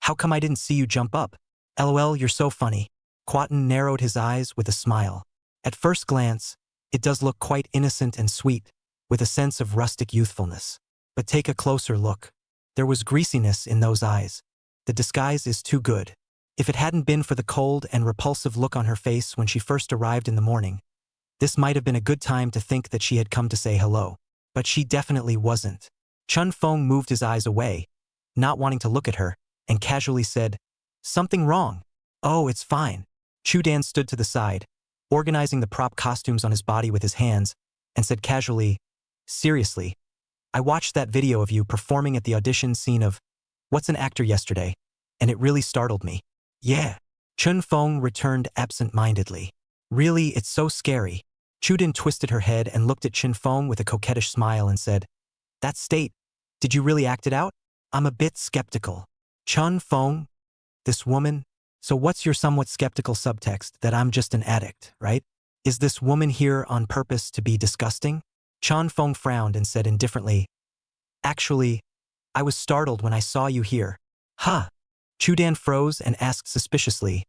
"How come I didn't see you jump up?" "LOL, you're so funny." Quatin narrowed his eyes with a smile. "At first glance, it does look quite innocent and sweet, with a sense of rustic youthfulness. But take a closer look. There was greasiness in those eyes. The disguise is too good. If it hadn't been for the cold and repulsive look on her face when she first arrived in the morning, this might have been a good time to think that she had come to say hello. But she definitely wasn't." Chen Feng moved his eyes away, not wanting to look at her, and casually said, "Something wrong?" "Oh, it's fine." Chu Dan stood to the side, organizing the prop costumes on his body with his hands, and said casually, "Seriously, I watched that video of you performing at the audition scene of What's an Actor yesterday, and it really startled me." "Yeah." Chen Feng returned absent-mindedly. "Really, it's so scary." Chu Dan twisted her head and looked at Chen Feng with a coquettish smile and said, "That state, did you really act it out? I'm a bit skeptical." "Chen Feng? This woman? So what's your somewhat skeptical subtext, that I'm just an addict, right? Is this woman here on purpose to be disgusting?" Chen Feng frowned and said indifferently, "Actually, I was startled when I saw you here." "Huh?" Chu Dan froze and asked suspiciously,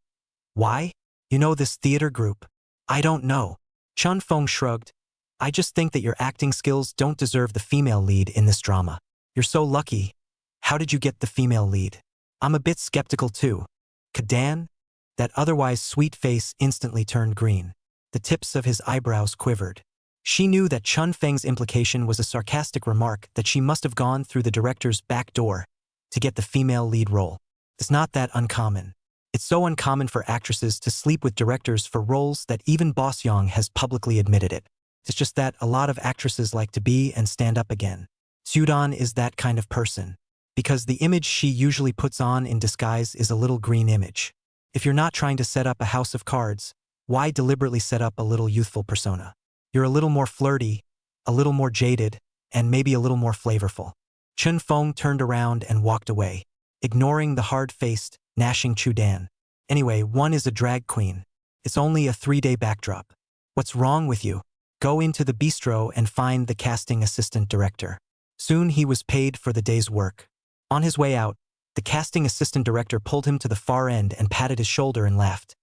"Why? You know this theater group?" "I don't know." Chen Feng shrugged. "I just think that your acting skills don't deserve the female lead in this drama. You're so lucky. How did you get the female lead?" "I'm a bit skeptical too." "Kadan?" That otherwise sweet face instantly turned green. The tips of his eyebrows quivered. She knew that Chen Feng's implication was a sarcastic remark, that she must have gone through the director's back door to get the female lead role. It's not that uncommon. It's so uncommon for actresses to sleep with directors for roles that even Boss Yang has publicly admitted it. It's just that a lot of actresses like to be and stand up again. Sudan is that kind of person, because the image she usually puts on in disguise is a little green image. If you're not trying to set up a house of cards, why deliberately set up a little youthful persona? You're a little more flirty, a little more jaded, and maybe a little more flavorful. Chen Feng turned around and walked away, ignoring the hard-faced, gnashing Chu Dan. Anyway, one is a drag queen. It's only a 3-day backdrop. What's wrong with you? Go into the bistro and find the casting assistant director. Soon he was paid for the day's work. On his way out, the casting assistant director pulled him to the far end and patted his shoulder and laughed.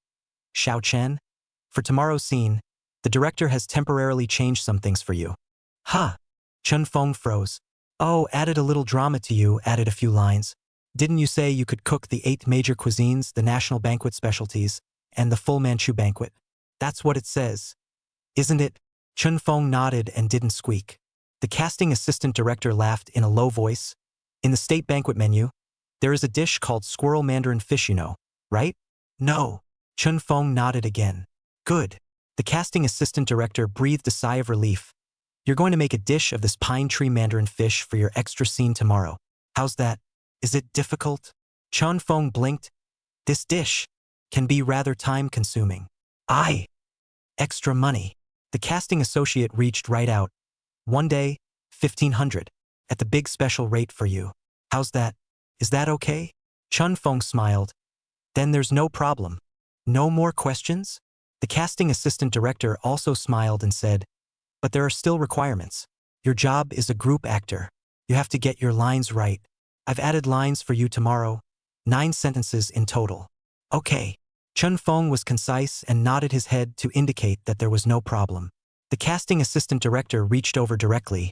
Xiao Chen? For tomorrow's scene, the director has temporarily changed some things for you. Ha! Chun Feng froze. Oh, added a little drama to you, added a few lines. Didn't you say you could cook the 8 major cuisines, the national banquet specialties, and the full Manchu banquet? That's what it says. Isn't it? Chun Feng nodded and didn't squeak. The casting assistant director laughed in a low voice. In the state banquet menu, there is a dish called squirrel mandarin fish, you know, right? No. Chun Feng nodded again. Good. The casting assistant director breathed a sigh of relief. You're going to make a dish of this pine tree mandarin fish for your extra scene tomorrow. How's that? Is it difficult? Chun Feng blinked. This dish can be rather time-consuming. Aye. Extra money. The casting associate reached right out. One day, 1,500. At the big special rate for you. How's that? Is that okay? Chun Feng smiled. Then there's no problem. No more questions? The casting assistant director also smiled and said, but there are still requirements. Your job is a group actor. You have to get your lines right. I've added lines for you tomorrow. 9 sentences in total. Okay. Chun Feng was concise and nodded his head to indicate that there was no problem. The casting assistant director reached over directly.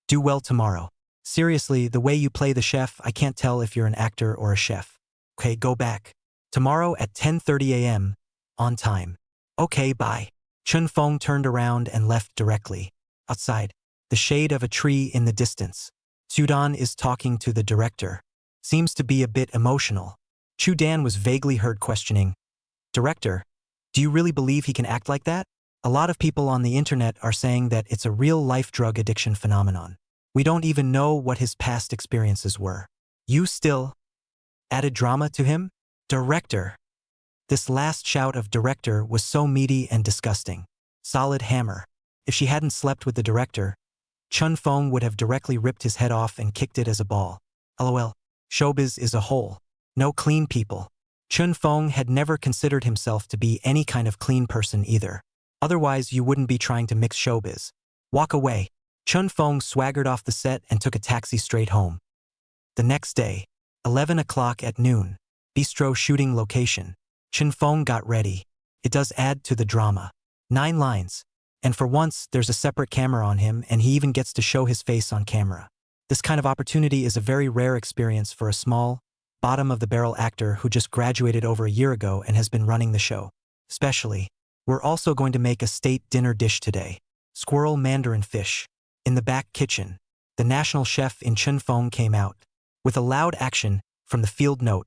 Do well tomorrow. Seriously, the way you play the chef, I can't tell if you're an actor or a chef. Okay, go back. Tomorrow at 10:30 a.m. On time. Okay, bye. Chun Feng turned around and left directly. Outside, the shade of a tree in the distance. Chudan is talking to the director. Seems to be a bit emotional. Chu Dan was vaguely heard questioning. Director, do you really believe he can act like that? A lot of people on the internet are saying that it's a real-life drug addiction phenomenon. We don't even know what his past experiences were. You still added drama to him? Director. This last shout of director was so meaty and disgusting. Solid hammer. If she hadn't slept with the director, Chun Feng would have directly ripped his head off and kicked it as a ball. LOL. Showbiz is a hole. No clean people. Chun Feng had never considered himself to be any kind of clean person either. Otherwise, you wouldn't be trying to mix showbiz. Walk away. Chun Feng swaggered off the set and took a taxi straight home. The next day, 11 o'clock at noon. Bistro shooting location. Chun Feng got ready. It does add to the drama. 9 lines. And for once, there's a separate camera on him and he even gets to show his face on camera. This kind of opportunity is a very rare experience for a small, bottom-of-the-barrel actor who just graduated over a year ago and has been running the show. Especially, we're also going to make a state dinner dish today. Squirrel mandarin fish. In the back kitchen, the national chef in Chun Feng came out. With a loud action, from the field note,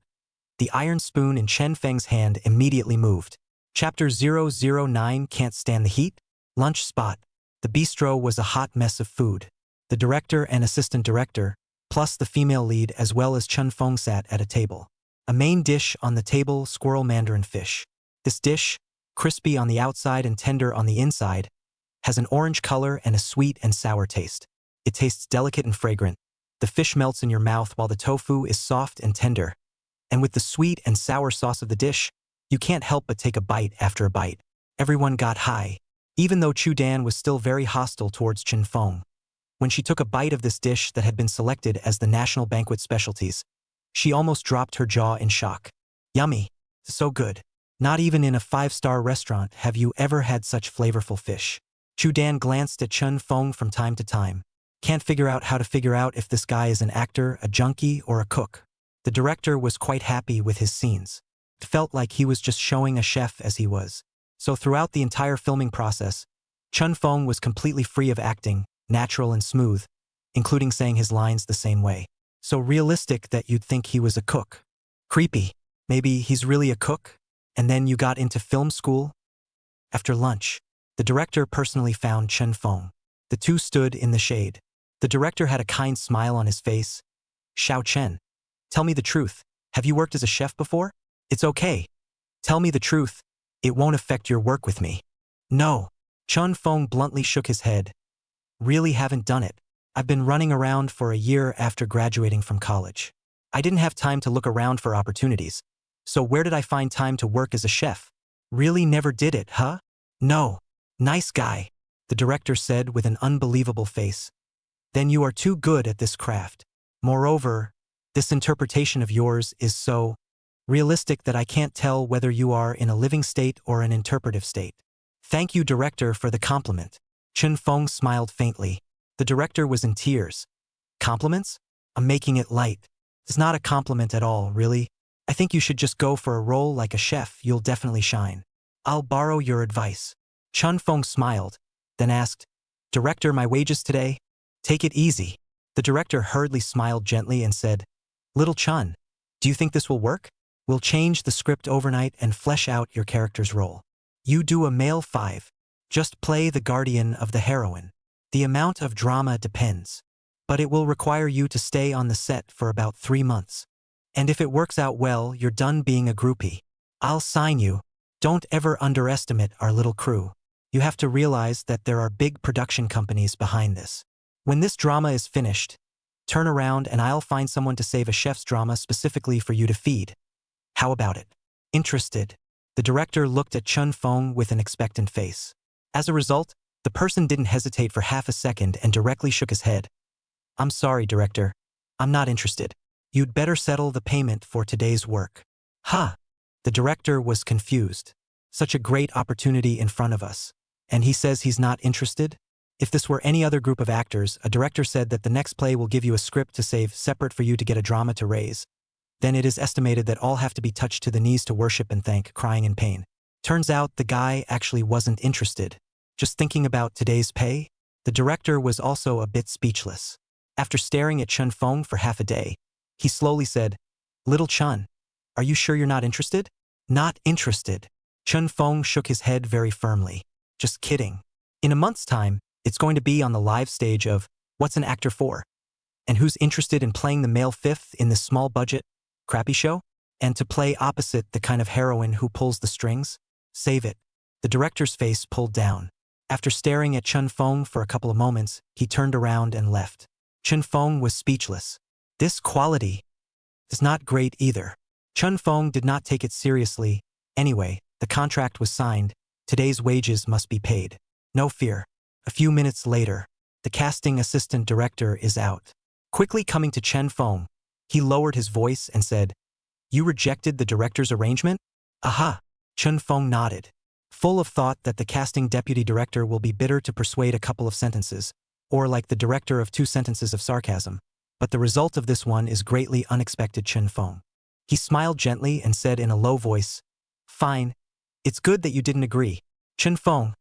the iron spoon in Chen Feng's hand immediately moved. Chapter 009 Can't Stand the Heat? Lunch spot. The bistro was a hot mess of food. The director and assistant director, plus the female lead as well as Chun Feng sat at a table. A main dish on the table, squirrel mandarin fish. This dish, crispy on the outside and tender on the inside, has an orange color and a sweet and sour taste. It tastes delicate and fragrant. The fish melts in your mouth while the tofu is soft and tender. And with the sweet and sour sauce of the dish, you can't help but take a bite after a bite. Everyone got high, even though Chu Dan was still very hostile towards Chun Feng. When she took a bite of this dish that had been selected as the national banquet specialties, she almost dropped her jaw in shock. Yummy. So good. Not even in a 5-star restaurant have you ever had such flavorful fish. Chu Dan glanced at Chun Feng from time to time. Can't figure out how to figure out if this guy is an actor, a junkie, or a cook. The director was quite happy with his scenes. It felt like he was just showing a chef as he was. So throughout the entire filming process, Chun Feng was completely free of acting, natural and smooth, including saying his lines the same way. So realistic that you'd think he was a cook. Creepy. Maybe he's really a cook? And then you got into film school? After lunch, the director personally found Chun Feng. The two stood in the shade. The director had a kind smile on his face. Xiao Chen. Tell me the truth. Have you worked as a chef before? It's okay. Tell me the truth. It won't affect your work with me. No. Chun Feng bluntly shook his head. Really haven't done it. I've been running around for a year after graduating from college. I didn't have time to look around for opportunities, So where did I find time to work as a chef? Really never did it, huh? No. Nice guy, the director said with an unbelievable face. Then you are too good at this craft. Moreover, this interpretation of yours is so realistic that I can't tell whether you are in a living state or an interpretive state. Thank you, director, for the compliment. Chun Feng smiled faintly. The director was in tears. Compliments? I'm making it light. It's not a compliment at all, really. I think you should just go for a role like a chef. You'll definitely shine. I'll borrow your advice. Chun Feng smiled, then asked, Director, my wages today? Take it easy. The director hurriedly smiled gently and said, Little Chun, do you think this will work? We'll change the script overnight and flesh out your character's role. You do a male 5. Just play the guardian of the heroine. The amount of drama depends. But it will require you to stay on the set for about 3 months. And if it works out well, you're done being a groupie. I'll sign you. Don't ever underestimate our little crew. You have to realize that there are big production companies behind this. When this drama is finished, turn around and I'll find someone to save a chef's drama specifically for you to feed. How about it? Interested? The director looked at Chun Feng with an expectant face. As a result, the person didn't hesitate for half a second and directly shook his head. I'm sorry, director. I'm not interested. You'd better settle the payment for today's work. Huh? The director was confused. Such a great opportunity in front of us. And he says he's not interested? If this were any other group of actors, a director said that the next play will give you a script to save separate for you to get a drama to raise. Then it is estimated that all have to be touched to the knees to worship and thank, crying in pain. Turns out the guy actually wasn't interested. Just thinking about today's pay, the director was also a bit speechless. After staring at Chun Feng for half a day, he slowly said, Little Chun, are you sure you're not interested? Not interested. Chun Feng shook his head very firmly. Just kidding. In a month's time, it's going to be on the live stage of What's an Actor For? And who's interested in playing the male 5th in this small budget, crappy show? And to play opposite the kind of heroine who pulls the strings? Save it. The director's face pulled down. After staring at Chun Feng for a couple of moments, he turned around and left. Chun Feng was speechless. This quality is not great either. Chun Feng did not take it seriously. Anyway, the contract was signed. Today's wages must be paid. No fear. A few minutes later, the casting assistant director is out. Quickly coming to Chun Feng, he lowered his voice and said, You rejected the director's arrangement? Aha! Chun Feng nodded, full of thought that the casting deputy director will be bitter to persuade a couple of sentences, or like the director of 2 sentences of sarcasm. But the result of this one is greatly unexpected. Chun Feng. He smiled gently and said in a low voice, Fine. It's good that you didn't agree. Chun Feng,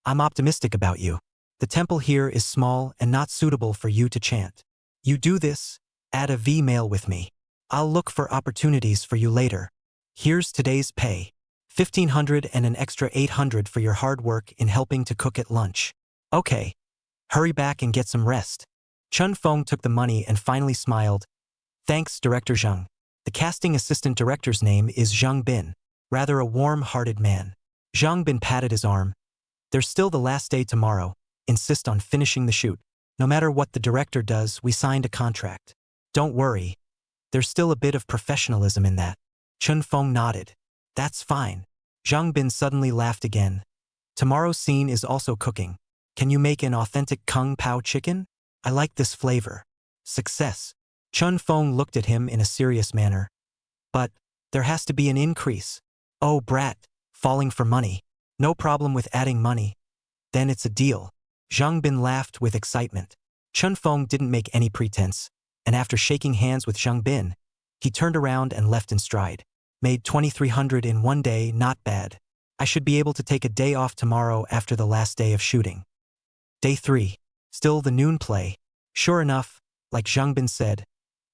I'm optimistic about you. The temple here is small and not suitable for you to chant. You do this, add a V-mail with me. I'll look for opportunities for you later. Here's today's pay. 1,500 and an extra 800 for your hard work in helping to cook at lunch. Okay. Hurry back and get some rest. Chun Feng took the money and finally smiled. Thanks, Director Zhang. The casting assistant director's name is Zhang Bin, rather a warm-hearted man. Zhang Bin patted his arm. There's still the last day tomorrow. Insist on finishing the shoot. No matter what the director does, we signed a contract. Don't worry. There's still a bit of professionalism in that. Chun Feng nodded. That's fine. Zhang Bin suddenly laughed again. Tomorrow's scene is also cooking. Can you make an authentic Kung Pao chicken? I like this flavor. Success. Chun Feng looked at him in a serious manner. But there has to be an increase. Oh, brat, falling for money. No problem with adding money. Then it's a deal. Zhang Bin laughed with excitement. Chun Feng didn't make any pretense, and after shaking hands with Zhang Bin, he turned around and left in stride. Made 2,300 in one day, not bad. I should be able to take a day off tomorrow after the last day of shooting. Day 3. Still the noon play. Sure enough, like Zhang Bin said,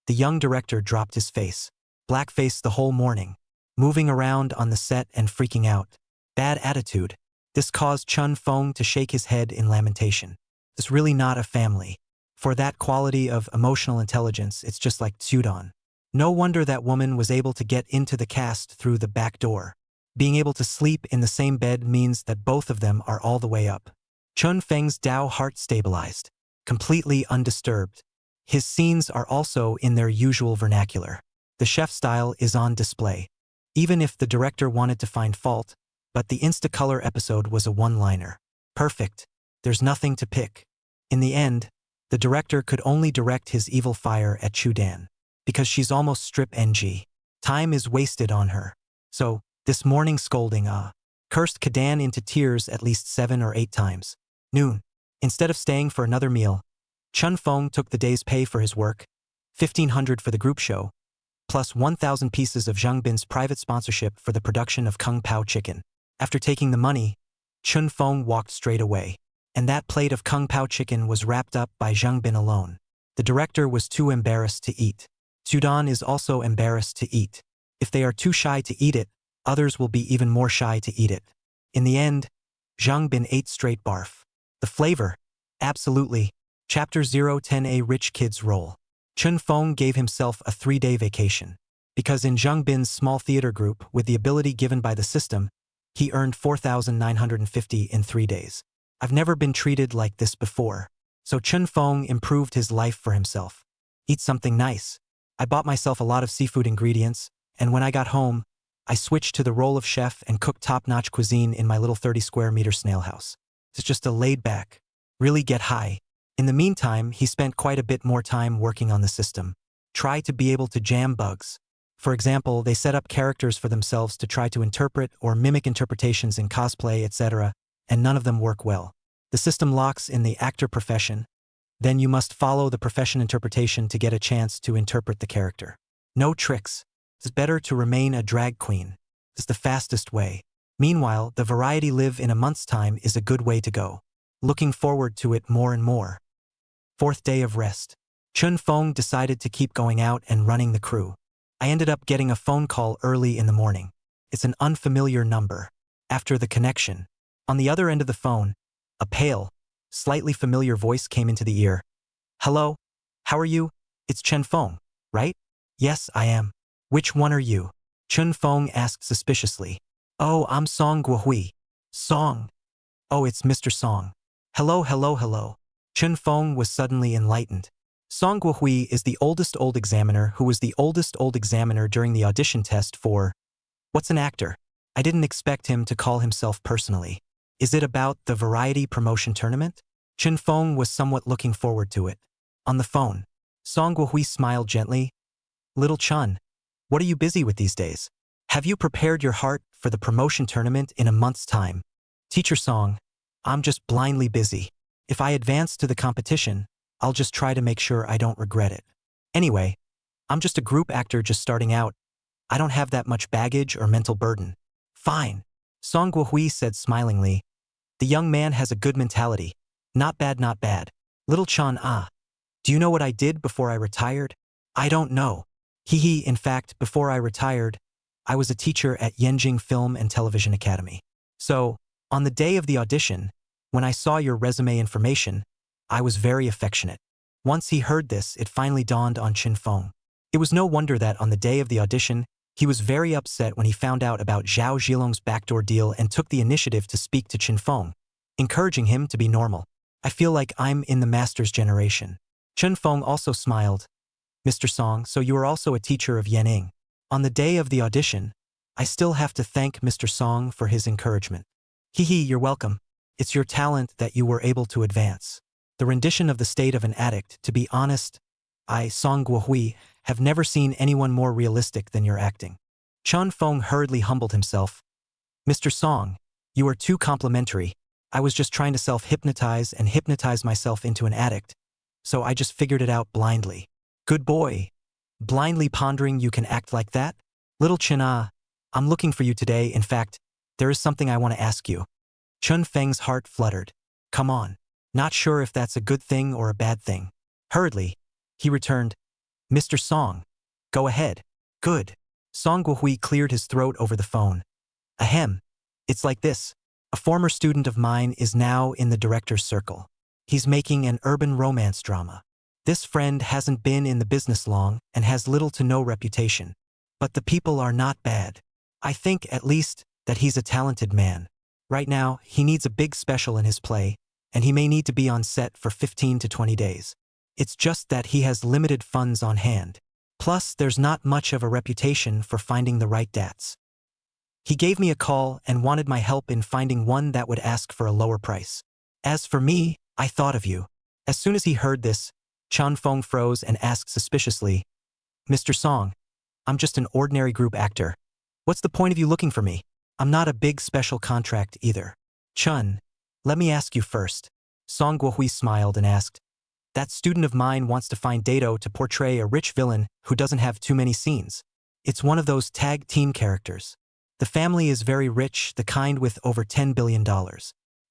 the young director dropped his face. Blackface the whole morning. Moving around on the set and freaking out. Bad attitude. This caused Chun Feng to shake his head in lamentation. It's really not a family. For that quality of emotional intelligence, it's just like Tsudan. No wonder that woman was able to get into the cast through the back door. Being able to sleep in the same bed means that both of them are all the way up. Chun Feng's Dao heart stabilized, completely undisturbed. His scenes are also in their usual vernacular. The chef style is on display. even if the director wanted to find fault, but the Instacolor episode was a one-liner. Perfect. There's nothing to pick. In the end, the director could only direct his evil fire at Chudan, because she's almost strip NG. Time is wasted on her. So, this morning scolding cursed Kadan into tears at least 7 or 8 times. Noon. Instead of staying for another meal, Chun Fong took the day's pay for his work, 1,500 for the group show, plus 1,000 pieces of Zhang Bin's private sponsorship for the production of Kung Pao chicken. After taking the money, Chun Fong walked straight away, and that plate of Kung Pao chicken was wrapped up by Zhang Bin alone. The director was too embarrassed to eat. Chudan is also embarrassed to eat. If they are too shy to eat it, others will be even more shy to eat it. In the end, Zhang Bin ate straight barf. The flavor? Absolutely. Chapter 010 A Rich Kid's Role. Chun Fong gave himself a 3-day vacation. Because in Zhang Bin's small theater group, with the ability given by the system, he earned 4,950 in 3 days. I've never been treated like this before. So Chun Fong improved his life for himself. Eat something nice. I bought myself a lot of seafood ingredients, and when I got home, I switched to the role of chef and cooked top-notch cuisine in my little 30-square-meter snail house. It's just a laid-back, really get high. In the meantime, he spent quite a bit more time working on the system. Try to be able to jam bugs. For example, they set up characters for themselves to try to interpret or mimic interpretations in cosplay, etc., and none of them work well. The system locks in the actor profession. Then you must follow the profession interpretation to get a chance to interpret the character. No tricks. It's better to remain a drag queen. It's the fastest way. Meanwhile, the variety live in a month's time is a good way to go. Looking forward to it more and more. 4th day of rest. Chun Fong decided to keep going out and running the crew. I ended up getting a phone call early in the morning. It's an unfamiliar number. After the connection, on the other end of the phone, a pale, slightly familiar voice came into the ear. Hello? How are you? It's Chun Fong, right? Yes, I am. Which one are you? Chun Fong asked suspiciously. Oh, I'm Song Guohui. Song. Oh, it's Mr. Song. Hello, hello, hello. Chun Fong was suddenly enlightened. Song Guohui is the oldest old examiner who was the oldest old examiner during the audition test for What's an Actor? I didn't expect him to call himself personally. Is it about the variety promotion tournament? Chun Fong was somewhat looking forward to it. On the phone, Song Guohui smiled gently. Little Chun, what are you busy with these days? Have you prepared your heart for the promotion tournament in a month's time? Teacher Song, I'm just blindly busy. If I advance to the competition, I'll just try to make sure I don't regret it. Anyway, I'm just a group actor just starting out. I don't have that much baggage or mental burden. Fine, Song Guohui said smilingly. The young man has a good mentality. Not bad, not bad. Little Chun, do you know what I did before I retired? I don't know. In fact, before I retired, I was a teacher at Yenjing Film and Television Academy. So, on the day of the audition, when I saw your resume information, I was very affectionate. Once he heard this, it finally dawned on Chun Fong. It was no wonder that on the day of the audition, he was very upset when he found out about Zhao Zhilong's backdoor deal and took the initiative to speak to Chun Fong, encouraging him to be normal. I feel like I'm in the master's generation. Chun Fong also smiled. Mr. Song, so you are also a teacher of Yening. On the day of the audition, I still have to thank Mr. Song for his encouragement. You're welcome. It's your talent that you were able to advance. The rendition of the state of an addict, to be honest, I, Song Guohui, have never seen anyone more realistic than your acting. Chun Fong hurriedly humbled himself. Mr. Song, you are too complimentary. I was just trying to self-hypnotize and hypnotize myself into an addict, so I just figured it out blindly. Good boy. Blindly pondering you can act like that? Little Chun, I'm looking for you today. In fact, there is something I want to ask you. Chun Feng's heart fluttered. Come on. Not sure if that's a good thing or a bad thing. Hurriedly, he returned. Mr. Song. Go ahead. Good. Song Guohui cleared his throat over the phone. Ahem. It's like this. A former student of mine is now in the director's circle. He's making an urban romance drama. This friend hasn't been in the business long and has little to no reputation. But the people are not bad. I think, at least, that he's a talented man. Right now, he needs a big special in his play, and he may need to be on set for 15 to 20 days. It's just that he has limited funds on hand. Plus, there's not much of a reputation for finding the right dates. He gave me a call and wanted my help in finding one that would ask for a lower price. As for me, I thought of you. As soon as he heard this, Chan Feng froze and asked suspiciously, Mr. Song, I'm just an ordinary group actor. What's the point of you looking for me? I'm not a big special contract either. Chun, let me ask you first. Song Guohui smiled and asked, that student of mine wants to find Dato to portray a rich villain who doesn't have too many scenes. It's one of those tag team characters. The family is very rich, the kind with over $10 billion.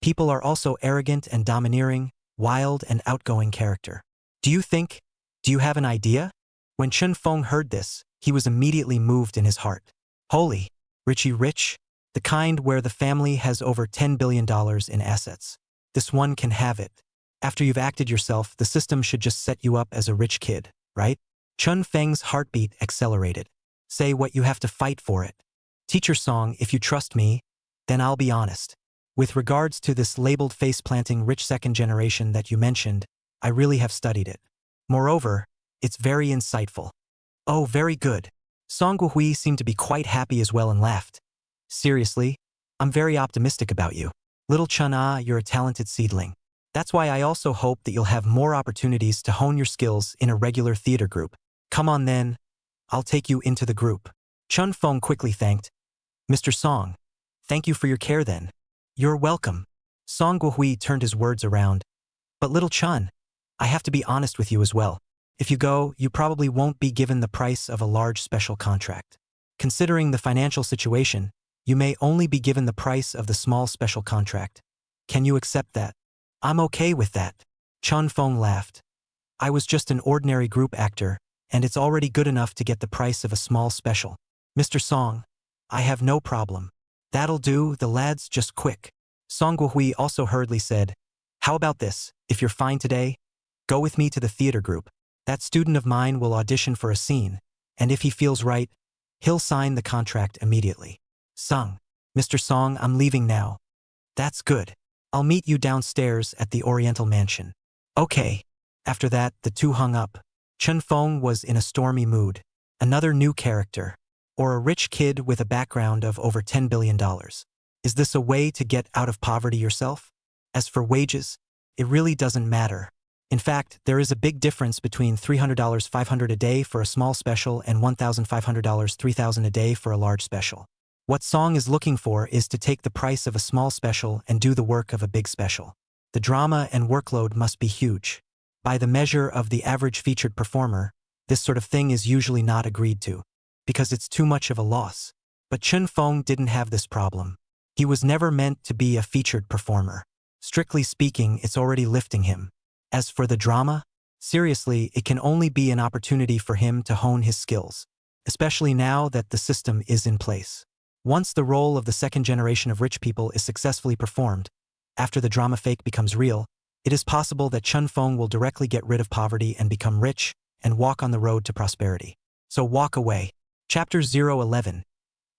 People are also arrogant and domineering, wild and outgoing character. Do you have an idea? When Chun Feng heard this, he was immediately moved in his heart. Holy, Richie Rich? The kind where the family has over $10 billion in assets. This one can have it. After you've acted yourself, the system should just set you up as a rich kid, right? Chun Feng's heartbeat accelerated. Say what you have to fight for it. Teacher Song, if you trust me, then I'll be honest. With regards to this labeled face-planting rich second generation that you mentioned, I really have studied it. Moreover, it's very insightful. Oh, very good. Song Guohui seemed to be quite happy as well and laughed. Seriously, I'm very optimistic about you. Little Chun, you're a talented seedling. That's why I also hope that you'll have more opportunities to hone your skills in a regular theater group. Come on then, I'll take you into the group. Chun Feng quickly thanked. Mr. Song, thank you for your care then. You're welcome. Song Guohui turned his words around. But little Chun, I have to be honest with you as well. If you go, you probably won't be given the price of a large special contract. Considering the financial situation, you may only be given the price of the small special contract. Can you accept that? I'm okay with that. Chun Feng laughed. I was just an ordinary group actor, and it's already good enough to get the price of a small special. Mr. Song, I have no problem. That'll do, the lads, just quick. Song Guohui also hurriedly said, how about this, if you're fine today, go with me to the theater group. That student of mine will audition for a scene, and if he feels right, he'll sign the contract immediately. Sung, Mr. Song, I'm leaving now. That's good. I'll meet you downstairs at the Oriental Mansion. Okay. After that, the two hung up. Chun Feng was in a stormy mood. Another new character. Or a rich kid with a background of over $10 billion. Is this a way to get out of poverty yourself? As for wages, it really doesn't matter. In fact, there is a big difference between $300 $500 a day for a small special and $1,500 $3,000 a day for a large special. What Song is looking for is to take the price of a small special and do the work of a big special. The drama and workload must be huge. By the measure of the average featured performer, this sort of thing is usually not agreed to, because it's too much of a loss. But Chun Feng didn't have this problem. He was never meant to be a featured performer. Strictly speaking, it's already lifting him. As for the drama, seriously, it can only be an opportunity for him to hone his skills, especially now that the system is in place. Once the role of the second generation of rich people is successfully performed, after the drama fake becomes real, it is possible that Chun Feng will directly get rid of poverty and become rich and walk on the road to prosperity. So walk away. Chapter 011.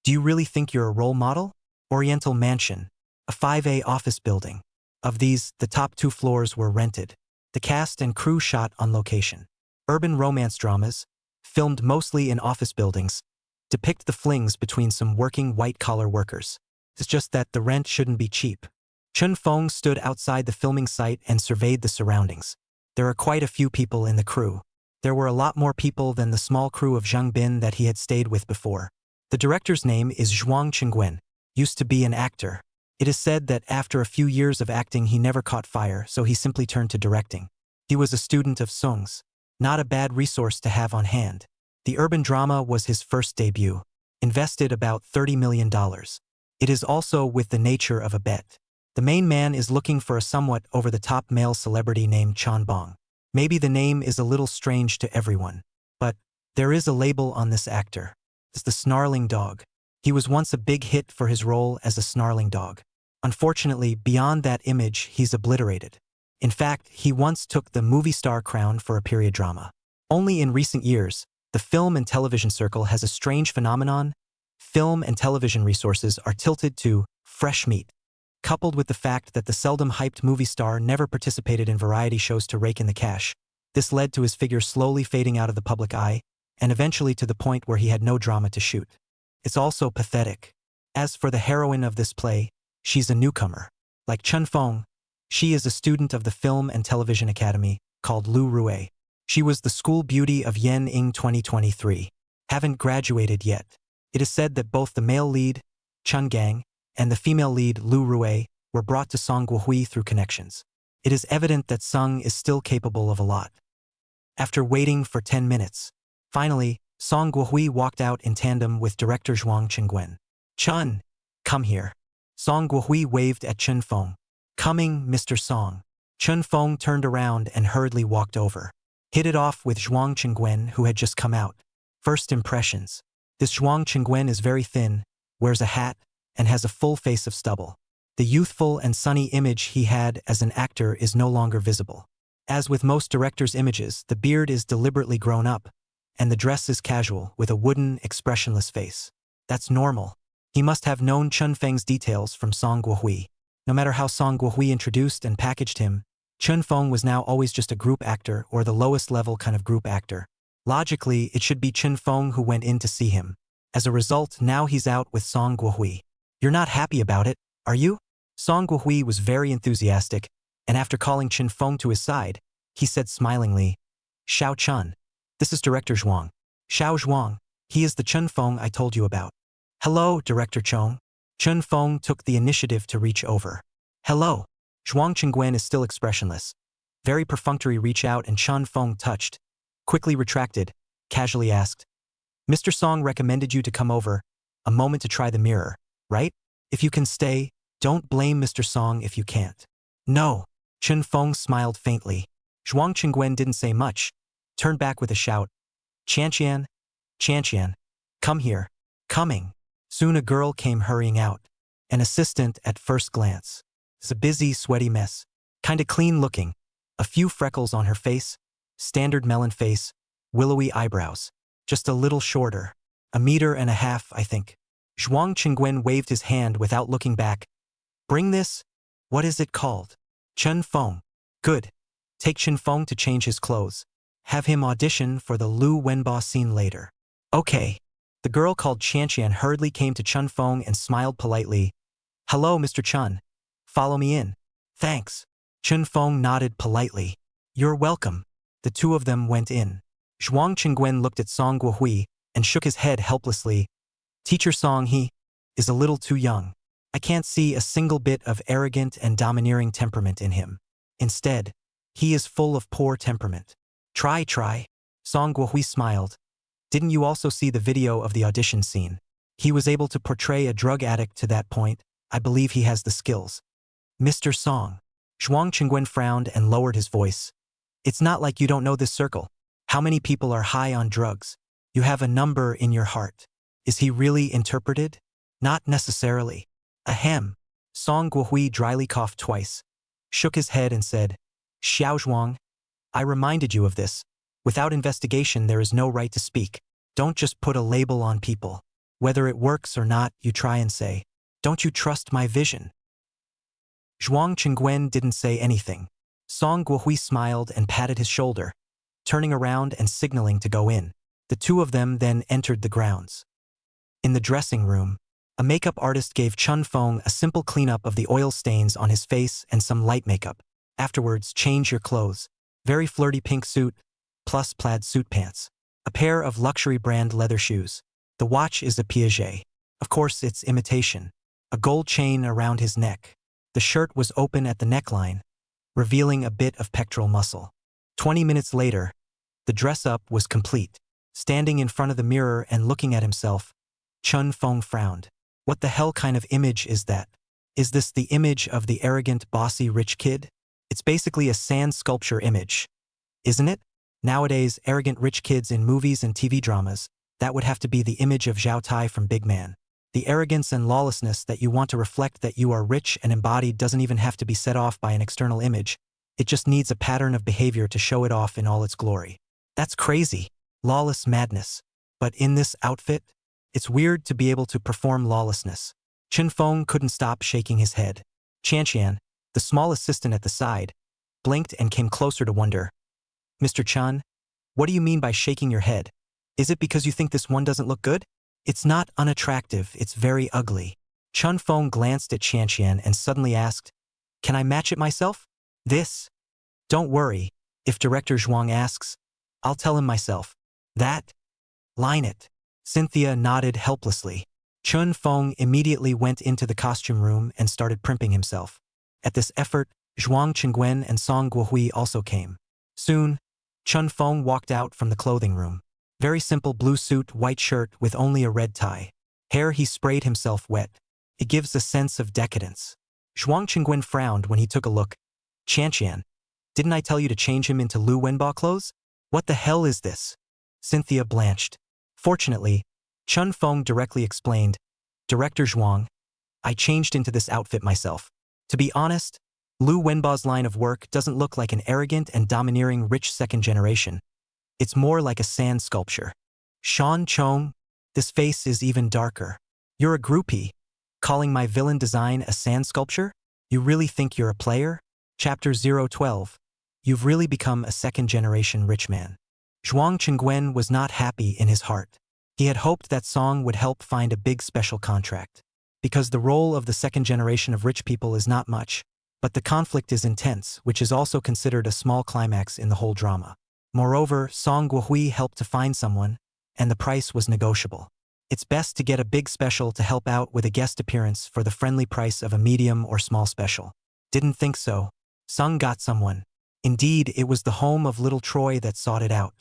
Do you really think you're a role model? Oriental Mansion, a 5A office building. Of these, the top 2 floors were rented. The cast and crew shot on location. Urban romance dramas, filmed mostly in office buildings, depict the flings between some working white-collar workers. It's just that the rent shouldn't be cheap. Chun Feng stood outside the filming site and surveyed the surroundings. There are quite a few people in the crew. There were a lot more people than the small crew of Zhang Bin that he had stayed with before. The director's name is Zhuang Qingguen, used to be an actor. It is said that after a few years of acting he never caught fire, so he simply turned to directing. He was a student of Sung's. Not a bad resource to have on hand. The urban drama was his first debut. Invested about $30 million. It is also with the nature of a bet. The main man is looking for a somewhat over-the-top male celebrity named Chan Bong. Maybe the name is a little strange to everyone, but there is a label on this actor. It's the snarling dog. He was once a big hit for his role as a snarling dog. Unfortunately, beyond that image, he's obliterated. In fact, he once took the movie star crown for a period drama. Only in recent years, the film and television circle has a strange phenomenon. Film and television resources are tilted to fresh meat. Coupled with the fact that the seldom hyped movie star never participated in variety shows to rake in the cash, this led to his figure slowly fading out of the public eye, and eventually to the point where he had no drama to shoot. It's also pathetic. As for the heroine of this play, she's a newcomer. Like Chun Fong, she is a student of the Film and Television Academy, called Lu Rui. She was the school beauty of Yen Ing 2023. Haven't graduated yet. It is said that both the male lead, Chun Gang, and the female lead, Lu Rui, were brought to Song Guohui through connections. It is evident that Sung is still capable of a lot. After waiting for 10 minutes, finally, Song Guohui walked out in tandem with director Zhuang Qingguen. Chun, come here. Song Guohui waved at Chun Fong. Coming, Mr. Song. Chun Fong turned around and hurriedly walked over. Hit it off with Zhuang Qingguen, who had just come out. First impressions. This Zhuang Qingguen is very thin, wears a hat, and has a full face of stubble. The youthful and sunny image he had as an actor is no longer visible. As with most directors' images, the beard is deliberately grown up, and the dress is casual, with a wooden, expressionless face. That's normal. He must have known Chun Feng's details from Song Guohui. No matter how Song Guohui introduced and packaged him, Chun Feng was now always just a group actor or the lowest level kind of group actor. Logically, it should be Chun Feng who went in to see him. As a result, now he's out with Song Guohui. You're not happy about it, are you? Song Guohui was very enthusiastic, and after calling Chun Feng to his side, he said smilingly, Xiao Chun. This is Director Zhuang. Xiao Zhuang. He is the Chun Feng I told you about. Hello, Director Chong. Chun Feng took the initiative to reach over. Hello. Zhuang Qingguen is still expressionless. Very perfunctory reach out and Chun Feng touched. Quickly retracted, casually asked. Mr. Song recommended you to come over, a moment to try the mirror, right? If you can stay, don't blame Mr. Song if you can't. No. Chun Feng smiled faintly. Zhuang Qingguen didn't say much, turned back with a shout. Chanqian, Chanqian, come here. Coming. Soon a girl came hurrying out. An assistant at first glance. It's a busy, sweaty mess. Kinda clean looking. A few freckles on her face. Standard melon face. Willowy eyebrows. Just a little shorter. 1.5 meters, I think. Zhuang Qingguen waved his hand without looking back. Bring this? What is it called? Chun Feng. Good. Take Chun Feng to change his clothes. Have him audition for the Lu Wenba scene later. Okay. The girl called Chanqian hurriedly came to Chun Feng and smiled politely. Hello, Mr. Chun. Follow me in. Thanks. Chun Feng nodded politely. You're welcome. The two of them went in. Zhuang Qingguen looked at Song Guohui and shook his head helplessly. Teacher Song, he is a little too young. I can't see a single bit of arrogant and domineering temperament in him. Instead, he is full of poor temperament. Try. Song Guohui smiled. Didn't you also see the video of the audition scene? He was able to portray a drug addict to that point. I believe he has the skills. Mr. Song. Zhuang Qingguen frowned and lowered his voice. It's not like you don't know this circle. How many people are high on drugs? You have a number in your heart. Is he really interpreted? Not necessarily. Ahem. Song Guohui dryly coughed twice, shook his head and said, Xiao Zhuang, I reminded you of this. Without investigation there is no right to speak. Don't just put a label on people. Whether it works or not, you try and say, don't you trust my vision? Zhuang Qingguen didn't say anything. Song Guohui smiled and patted his shoulder, turning around and signaling to go in. The two of them then entered the grounds. In the dressing room, a makeup artist gave Chun Feng a simple cleanup of the oil stains on his face and some light makeup. Afterwards, change your clothes. Very flirty pink suit, plus plaid suit pants. A pair of luxury brand leather shoes. The watch is a Piaget. Of course, it's imitation. A gold chain around his neck. The shirt was open at the neckline, revealing a bit of pectoral muscle. 20 minutes later, the dress-up was complete. Standing in front of the mirror and looking at himself, Chun Feng frowned. What the hell kind of image is that? Is this the image of the arrogant, bossy rich kid? It's basically a sand sculpture image, isn't it? Nowadays, arrogant rich kids in movies and TV dramas, that would have to be the image of Zhao Tai from Big Man. The arrogance and lawlessness that you want to reflect that you are rich and embodied doesn't even have to be set off by an external image. It just needs a pattern of behavior to show it off in all its glory. That's crazy. Lawless madness. But in this outfit, it's weird to be able to perform lawlessness. Chun Feng couldn't stop shaking his head. Chanqian, the small assistant at the side, blinked and came closer to wonder. Mr. Chun, what do you mean by shaking your head? Is it because you think this one doesn't look good? It's not unattractive, it's very ugly. Chun Feng glanced at Qianqian and suddenly asked, "Can I match it myself?" "This? Don't worry. If Director Zhuang asks, I'll tell him myself." "That? Line it." Cynthia nodded helplessly. Chun Feng immediately went into the costume room and started primping himself. At this effort, Zhuang Qingguen and Song Guohui also came. Soon, Chun Feng walked out from the clothing room. Very simple blue suit, white shirt with only a red tie. Hair he sprayed himself wet. It gives a sense of decadence. Zhuang Qingguen frowned when he took a look. "Qianqian, didn't I tell you to change him into Lu Wenba clothes? What the hell is this?" Cynthia blanched. Fortunately, Chun Feng directly explained, "Director Zhuang, I changed into this outfit myself. To be honest, Lu Wenba's line of work doesn't look like an arrogant and domineering rich second generation. It's more like a sand sculpture. Shan Chong, this face is even darker. You're a groupie. Calling my villain design a sand sculpture? You really think you're a player?" Chapter 012. You've really become a second-generation rich man. Zhuang Qingguen was not happy in his heart. He had hoped that Song would help find a big special contract. Because the role of the second generation of rich people is not much, but the conflict is intense, which is also considered a small climax in the whole drama. Moreover, Song Guohui helped to find someone, and the price was negotiable. It's best to get a big special to help out with a guest appearance for the friendly price of a medium or small special. Didn't think so. Sung got someone. Indeed, it was the home of little Troy that sought it out.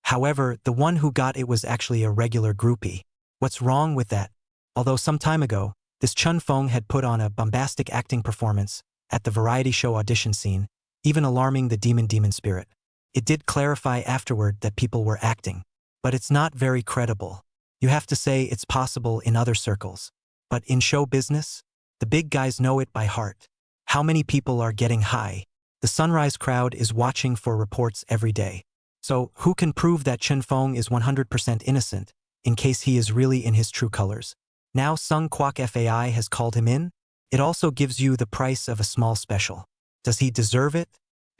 However, the one who got it was actually a regular groupie. What's wrong with that? Although some time ago, this Chun Feng had put on a bombastic acting performance at the variety show audition scene, even alarming the demon spirit. It did clarify afterward that people were acting. But it's not very credible. You have to say it's possible in other circles. But in show business, the big guys know it by heart. How many people are getting high? The Sunrise crowd is watching for reports every day. So, who can prove that Chun Feng is 100% innocent, in case he is really in his true colors? Now Sung Kwok Fai has called him in? It also gives you the price of a small special. Does he deserve it?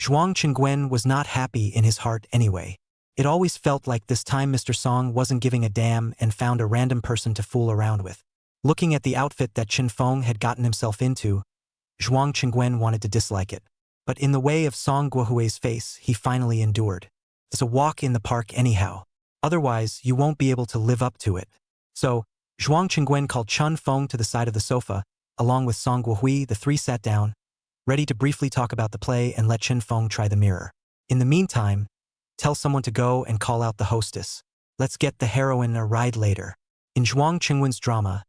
Zhuang Qingguen was not happy in his heart anyway. It always felt like this time Mr. Song wasn't giving a damn and found a random person to fool around with. Looking at the outfit that Chun Feng had gotten himself into, Zhuang Qingguen wanted to dislike it. But in the way of Song Guohui's face, he finally endured. It's a walk in the park anyhow. Otherwise, you won't be able to live up to it. So, Zhuang Qingguen called Chun Feng to the side of the sofa. Along with Song Guohui, the three sat down, ready to briefly talk about the play and let Chun Feng try the mirror. In the meantime, tell someone to go and call out the hostess. Let's get the heroine a ride later. In Zhuang Qinggwen's drama,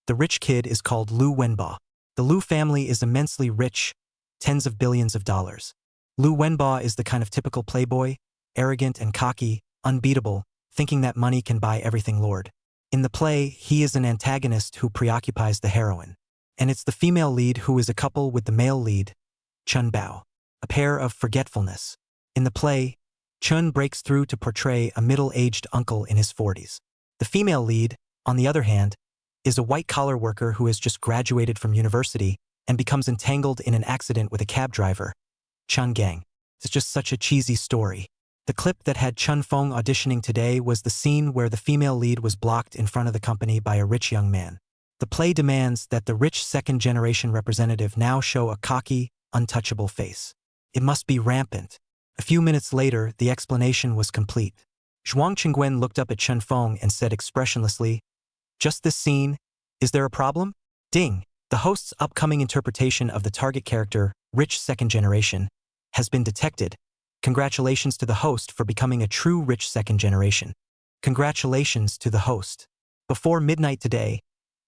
the rich kid is called Lu Wenba. The Lu family is immensely rich, tens of billions of dollars. Lu Wenba is the kind of typical playboy, arrogant and cocky, unbeatable, thinking that money can buy everything lord. In the play, he is an antagonist who preoccupies the heroine. And it's the female lead who is a couple with the male lead, Chun Bao, a pair of forgetfulness. In the play, Chun breaks through to portray a middle-aged uncle in his 40s. The female lead, on the other hand, is a white-collar worker who has just graduated from university and becomes entangled in an accident with a cab driver, Chun Gang. It's just such a cheesy story. The clip that had Chun Feng auditioning today was the scene where the female lead was blocked in front of the company by a rich young man. The play demands that the rich second-generation representative now show a cocky, untouchable face. It must be rampant. A few minutes later, the explanation was complete. Zhuang Qingguen looked up at Chun Feng and said expressionlessly, "Just this scene? Is there a problem?" Ding! The host's upcoming interpretation of the target character, rich second generation, has been detected. Congratulations to the host for becoming a true rich second generation. Congratulations to the host. Before midnight today,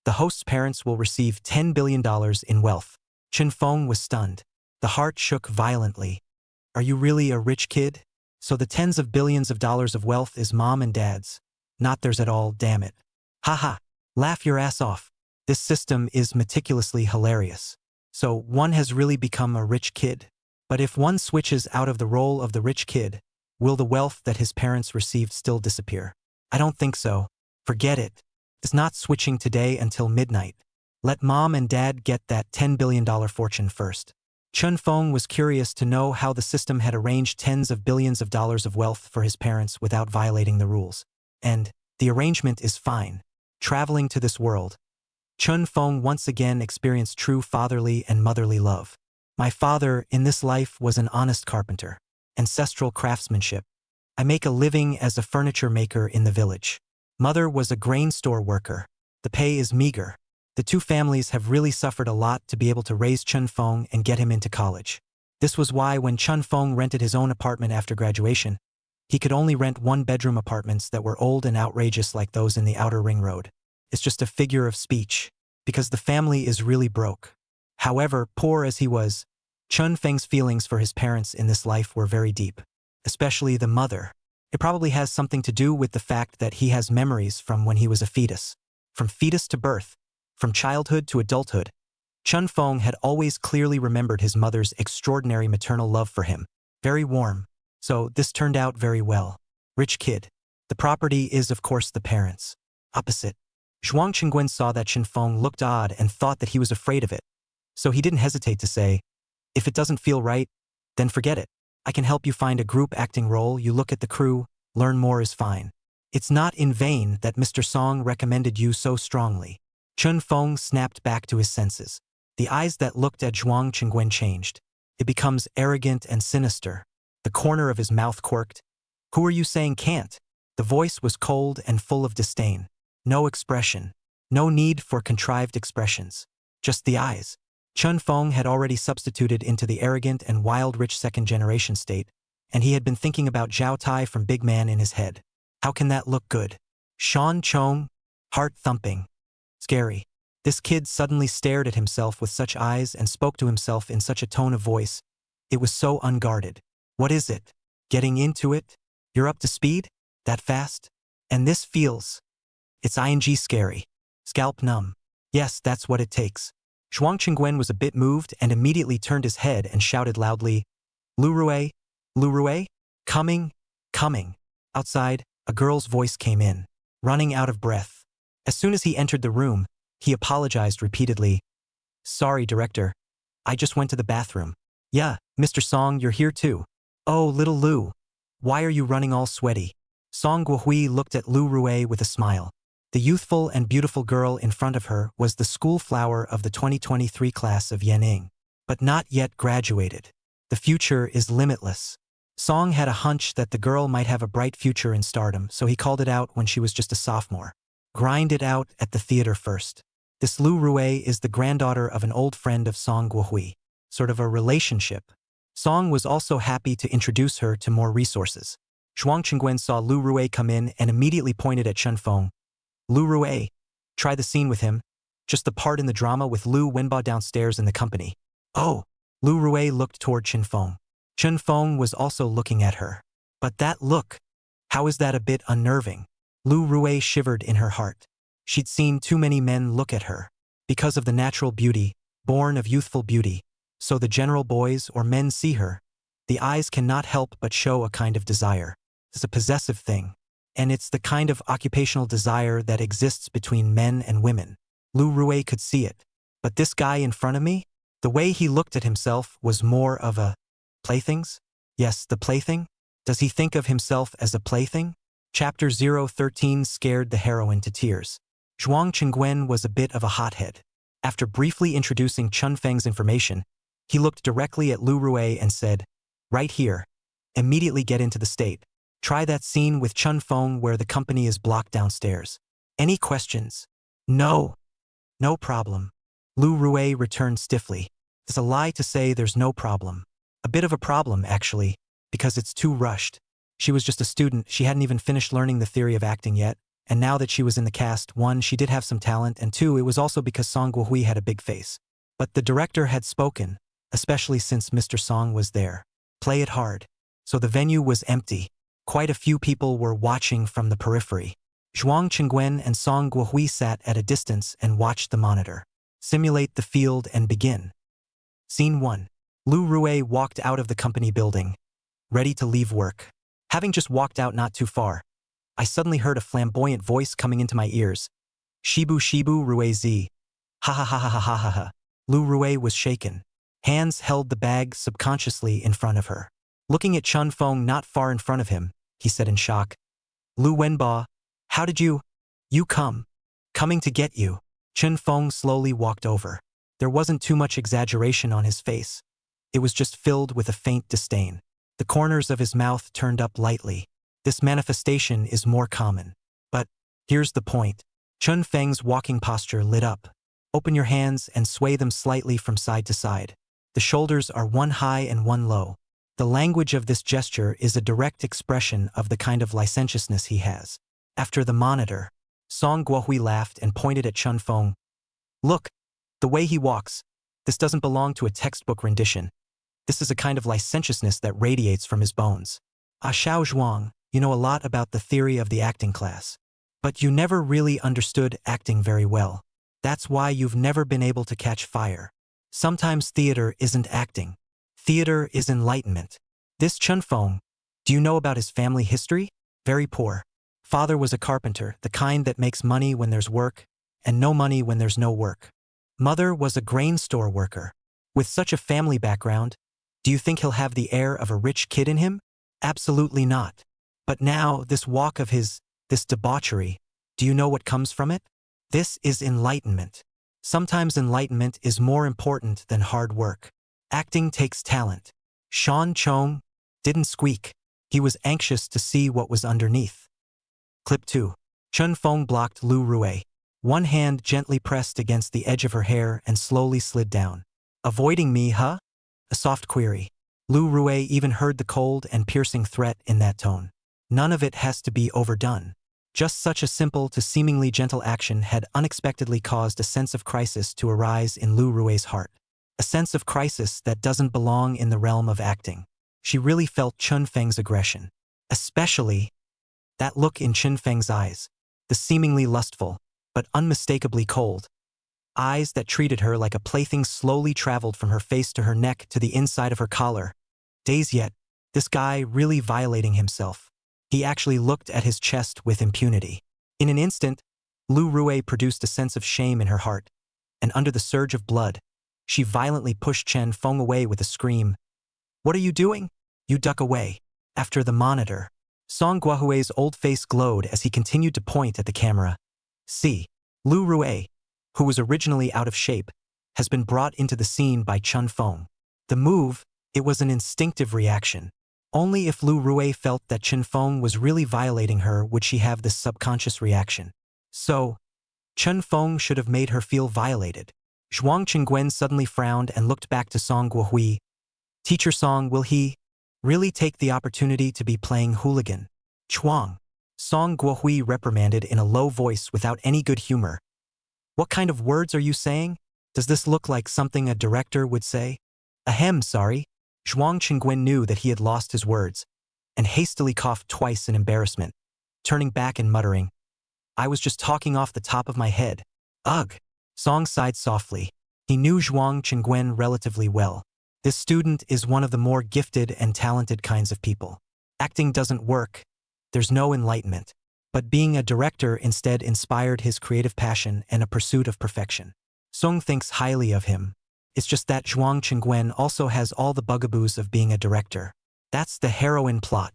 the host's parents will receive $10 billion in wealth. Chun Feng was stunned. The heart shook violently. Are you really a rich kid? So the tens of billions of dollars of wealth is mom and dad's. Not theirs at all, damn it. Haha. Laugh your ass off. This system is meticulously hilarious. So one has really become a rich kid. But if one switches out of the role of the rich kid, will the wealth that his parents received still disappear? I don't think so. Forget it. It's not switching today until midnight. Let mom and dad get that $10 billion fortune first. Chun Feng was curious to know how the system had arranged tens of billions of dollars of wealth for his parents without violating the rules. And the arrangement is fine. Traveling to this world, Chun Feng once again experienced true fatherly and motherly love. My father, in this life, was an honest carpenter. Ancestral craftsmanship. I make a living as a furniture maker in the village. Mother was a grain store worker. The pay is meager. The two families have really suffered a lot to be able to raise Chun Feng and get him into college. This was why when Chun Feng rented his own apartment after graduation, he could only rent one-bedroom apartments that were old and outrageous like those in the outer ring road. It's just a figure of speech, because the family is really broke. However, poor as he was, Chun Feng's feelings for his parents in this life were very deep, especially the mother. It probably has something to do with the fact that he has memories from when he was a fetus. From fetus to birth, from childhood to adulthood, Chun Feng had always clearly remembered his mother's extraordinary maternal love for him. Very warm. So this turned out very well. Rich kid. The property is of course the parents. Opposite. Zhuang Qingguen saw that Chun Feng looked odd and thought that he was afraid of it. So he didn't hesitate to say, "If it doesn't feel right, then forget it. I can help you find a group acting role, you look at the crew, learn more is fine. It's not in vain that Mr. Song recommended you so strongly." Chun Feng snapped back to his senses. The eyes that looked at Zhuang Qingguen changed. It becomes arrogant and sinister. The corner of his mouth quirked. "Who are you saying can't?" The voice was cold and full of disdain. No expression. No need for contrived expressions. Just the eyes. Chun Feng had already substituted into the arrogant and wild rich second-generation state, and he had been thinking about Zhao Tai from Big Man in his head. How can that look good? Shan Chong? Heart-thumping. Scary. This kid suddenly stared at himself with such eyes and spoke to himself in such a tone of voice. It was so unguarded. What is it? Getting into it? You're up to speed? That fast? And this feels... It's ing scary. Scalp numb. Yes, that's what it takes. Zhuang Qingguen was a bit moved and immediately turned his head and shouted loudly, "Lu Rui? Lu Rui? Coming? Coming." Outside, a girl's voice came in, running out of breath. As soon as he entered the room, he apologized repeatedly. "Sorry, director. I just went to the bathroom." "Yeah, Mr. Song, you're here too." "Oh, little Lu. Why are you running all sweaty?" Song Guohui looked at Lu Rui with a smile. The youthful and beautiful girl in front of her was the school flower of the 2023 class of Yanning, but not yet graduated. The future is limitless. Song had a hunch that the girl might have a bright future in stardom, so he called it out when she was just a sophomore. Grind it out at the theater first. This Lu Rui is the granddaughter of an old friend of Song Guohui, sort of a relationship. Song was also happy to introduce her to more resources. Zhuang Qingguen saw Lu Rui come in and immediately pointed at Chun Feng. "Lu Rui, try the scene with him. Just the part in the drama with Lu Wenba downstairs in the company." "Oh." Lu Rui looked toward Chun Feng. Chun Feng was also looking at her. But that look, how is that a bit unnerving? Lu Rui shivered in her heart. She'd seen too many men look at her. Because of the natural beauty, born of youthful beauty, so the general boys or men see her, the eyes cannot help but show a kind of desire. It's a possessive thing. And it's the kind of occupational desire that exists between men and women. Lu Rui could see it. But this guy in front of me? The way he looked at himself was more of a... Playthings? Yes, the plaything? Does he think of himself as a plaything? Chapter 013 scared the heroine to tears. Zhuang Qingguen was a bit of a hothead. After briefly introducing Chun Feng's information, he looked directly at Lu Rui and said, "Right here. Immediately get into the state. Try that scene with Chun Feng where the company is blocked downstairs. Any questions?" "No." "No problem." Lu Rui returned stiffly. It's a lie to say there's no problem. A bit of a problem, actually, because it's too rushed. She was just a student, she hadn't even finished learning the theory of acting yet, and now that she was in the cast, one, she did have some talent, and two, it was also because Song Guohui had a big face. But the director had spoken, especially since Mr. Song was there. Play it hard. So the venue was empty. Quite a few people were watching from the periphery. Zhuang Qingguen and Song Guohui sat at a distance and watched the monitor. Simulate the field and begin. Scene 1. Lu Rui walked out of the company building, ready to leave work. Having just walked out not too far, I suddenly heard a flamboyant voice coming into my ears. "Shibu Shibu Rui Z. Ha ha ha ha ha ha ha ha." Lu Rui was shaken. Hands held the bag subconsciously in front of her. Looking at Chun Feng not far in front of him, he said in shock, "Lu Wenba, how did you... You come. Coming to get you." Chen Feng slowly walked over. There wasn't too much exaggeration on his face. It was just filled with a faint disdain. The corners of his mouth turned up lightly. This manifestation is more common. But here's the point. Chen Feng's walking posture lit up. Open your hands and sway them slightly from side to side. The shoulders are one high and one low. The language of this gesture is a direct expression of the kind of licentiousness he has. After the monitor, Song Guohui laughed and pointed at Chen Feng. Look, the way he walks. This doesn't belong to a textbook rendition. This is a kind of licentiousness that radiates from his bones. Xiao Zhuang, you know a lot about the theory of the acting class. But you never really understood acting very well. That's why you've never been able to catch fire. Sometimes theater isn't acting. Theater is enlightenment. This Chen Feng, do you know about his family history? Very poor. Father was a carpenter, the kind that makes money when there's work, and no money when there's no work. Mother was a grain store worker. With such a family background, do you think he'll have the air of a rich kid in him? Absolutely not. But now, this walk of his, this debauchery, do you know what comes from it? This is enlightenment. Sometimes enlightenment is more important than hard work. Acting takes talent. Sean Chong didn't squeak. He was anxious to see what was underneath. Clip 2. Chen Feng blocked Lu Rui. One hand gently pressed against the edge of her hair and slowly slid down. Avoiding me, huh? A soft query. Lu Rui even heard the cold and piercing threat in that tone. None of it has to be overdone. Just such a simple to seemingly gentle action had unexpectedly caused a sense of crisis to arise in Lu Rui's heart. A sense of crisis that doesn't belong in the realm of acting. She really felt Chen Feng's aggression. Especially that look in Chen Feng's eyes. The seemingly lustful, but unmistakably cold eyes that treated her like a plaything slowly traveled from her face to her neck to the inside of her collar. Days yet, this guy really violating himself. He actually looked at his chest with impunity. In an instant, Lu Rui produced a sense of shame in her heart, and under the surge of blood, she violently pushed Chen Feng away with a scream. What are you doing? You duck away. After the monitor, Song Guohui's old face glowed as he continued to point at the camera. See, Lu Rui, who was originally out of shape, has been brought into the scene by Chen Feng. The move, it was an instinctive reaction. Only if Lu Rui felt that Chen Feng was really violating her would she have this subconscious reaction. So, Chen Feng should have made her feel violated. Zhuang Qingguen suddenly frowned and looked back to Song Guohui. Teacher Song, will he really take the opportunity to be playing hooligan? Chuang. Song Guohui reprimanded in a low voice without any good humor. What kind of words are you saying? Does this look like something a director would say? Ahem, sorry. Zhuang Qingguen knew that he had lost his words, and hastily coughed twice in embarrassment, turning back and muttering, I was just talking off the top of my head. Ugh. Song sighed softly. He knew Zhuang Qingguen relatively well. This student is one of the more gifted and talented kinds of people. Acting doesn't work. There's no enlightenment. But being a director instead inspired his creative passion and a pursuit of perfection. Song thinks highly of him. It's just that Zhuang Qingguen also has all the bugaboos of being a director. That's the heroine plot.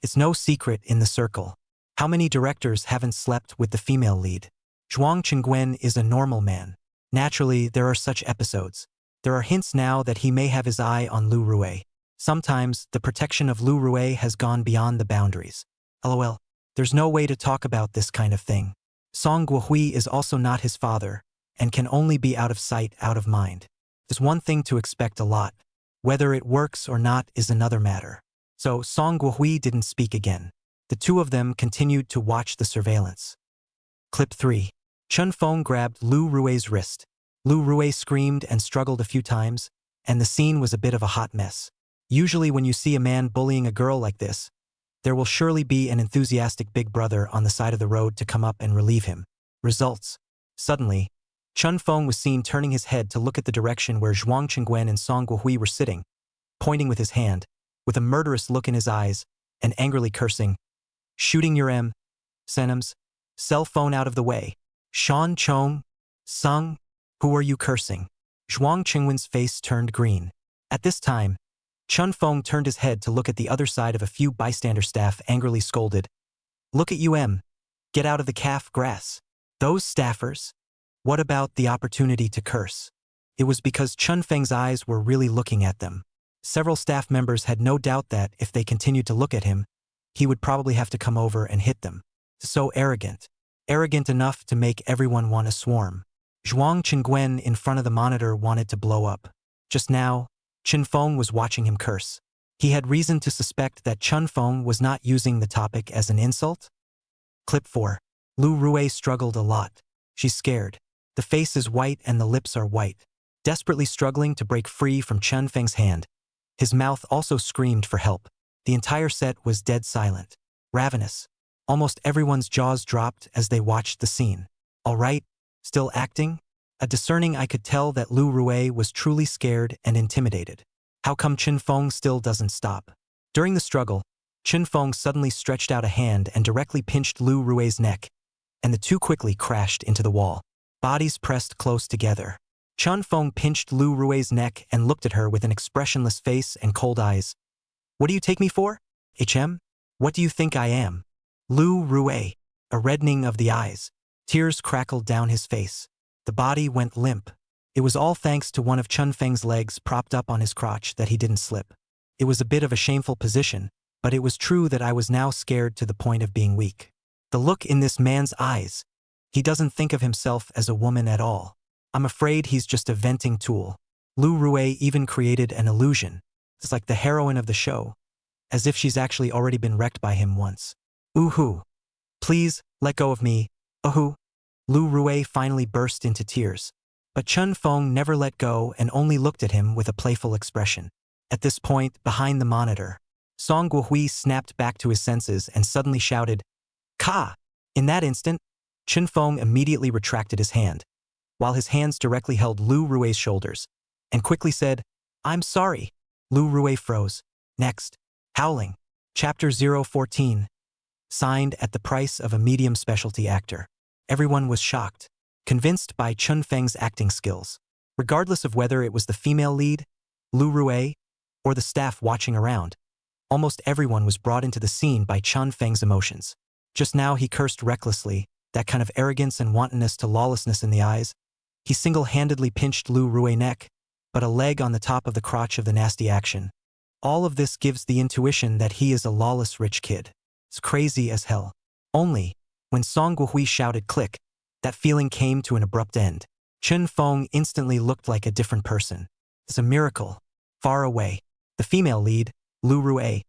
It's no secret in the circle. How many directors haven't slept with the female lead? Zhuang Qingguen is a normal man. Naturally, there are such episodes. There are hints now that he may have his eye on Lu Rui. Sometimes, the protection of Lu Rui has gone beyond the boundaries. LOL. There's no way to talk about this kind of thing. Song Guohui is also not his father, and can only be out of sight, out of mind. There's one thing to expect a lot. Whether it works or not is another matter. So Song Guohui didn't speak again. The two of them continued to watch the surveillance. Clip 3. Chen Feng grabbed Lu Rui's wrist. Lu Rui screamed and struggled a few times, and the scene was a bit of a hot mess. Usually when you see a man bullying a girl like this, there will surely be an enthusiastic big brother on the side of the road to come up and relieve him. Results. Suddenly, Chen Feng was seen turning his head to look at the direction where Zhuang Qingguen and Song Guohui were sitting, pointing with his hand, with a murderous look in his eyes, and angrily cursing, shooting your Senums, cell phone out of the way. Shan Chong, Sung, who are you cursing? Zhuang Qingwen's face turned green. At this time, Chen Feng turned his head to look at the other side of a few bystander staff angrily scolded. Look at you, get out of the calf grass. Those staffers. What about the opportunity to curse? It was because Chun Feng's eyes were really looking at them. Several staff members had no doubt that, if they continued to look at him, he would probably have to come over and hit them. So arrogant. Arrogant enough to make everyone want to swarm. Zhuang Qingguen in front of the monitor wanted to blow up. Just now, Chen Feng was watching him curse. He had reason to suspect that Chun Feng was not using the topic as an insult. Clip 4. Lu Rui struggled a lot. She's scared. The face is white and the lips are white. Desperately struggling to break free from Chun Feng's hand. His mouth also screamed for help. The entire set was dead silent. Ravenous. Almost everyone's jaws dropped as they watched the scene. All right, still acting? A discerning eye could tell that Lu Rui was truly scared and intimidated. How come Chen Feng still doesn't stop? During the struggle, Chen Feng suddenly stretched out a hand and directly pinched Lu Rui's neck, and the two quickly crashed into the wall. Bodies pressed close together. Chen Feng pinched Lu Rui's neck and looked at her with an expressionless face and cold eyes. What do you take me for? HM? What do you think I am? Lu Rui. A reddening of the eyes. Tears crackled down his face. The body went limp. It was all thanks to one of Chun Feng's legs propped up on his crotch that he didn't slip. It was a bit of a shameful position, but it was true that I was now scared to the point of being weak. The look in this man's eyes. He doesn't think of himself as a woman at all. I'm afraid he's just a venting tool. Lu Rui even created an illusion. It's like the heroine of the show. As if she's actually already been wrecked by him once. Ooh-hoo. Please, let go of me. Ooh-hoo. Lu Rui finally burst into tears. But Chun Feng never let go and only looked at him with a playful expression. At this point, behind the monitor, Song Guohui snapped back to his senses and suddenly shouted, "Ka!" In that instant, Chen Feng immediately retracted his hand, while his hands directly held Lu Rui's shoulders, and quickly said, "I'm sorry." Lu Rui froze. Next, howling. Chapter 014. Signed at the price of a medium specialty actor. Everyone was shocked, convinced by Chun Feng's acting skills. Regardless of whether it was the female lead, Lu Rui, or the staff watching around, almost everyone was brought into the scene by Chun Feng's emotions. Just now he cursed recklessly, that kind of arrogance and wantonness to lawlessness in the eyes. He single-handedly pinched Lu Rui's neck, but a leg on the top of the crotch of the nasty action. All of this gives the intuition that he is a lawless rich kid. It's crazy as hell. Only, when Song Guohui shouted click, that feeling came to an abrupt end. Chen Feng instantly looked like a different person. It's a miracle. Far away, the female lead, Lu Rui,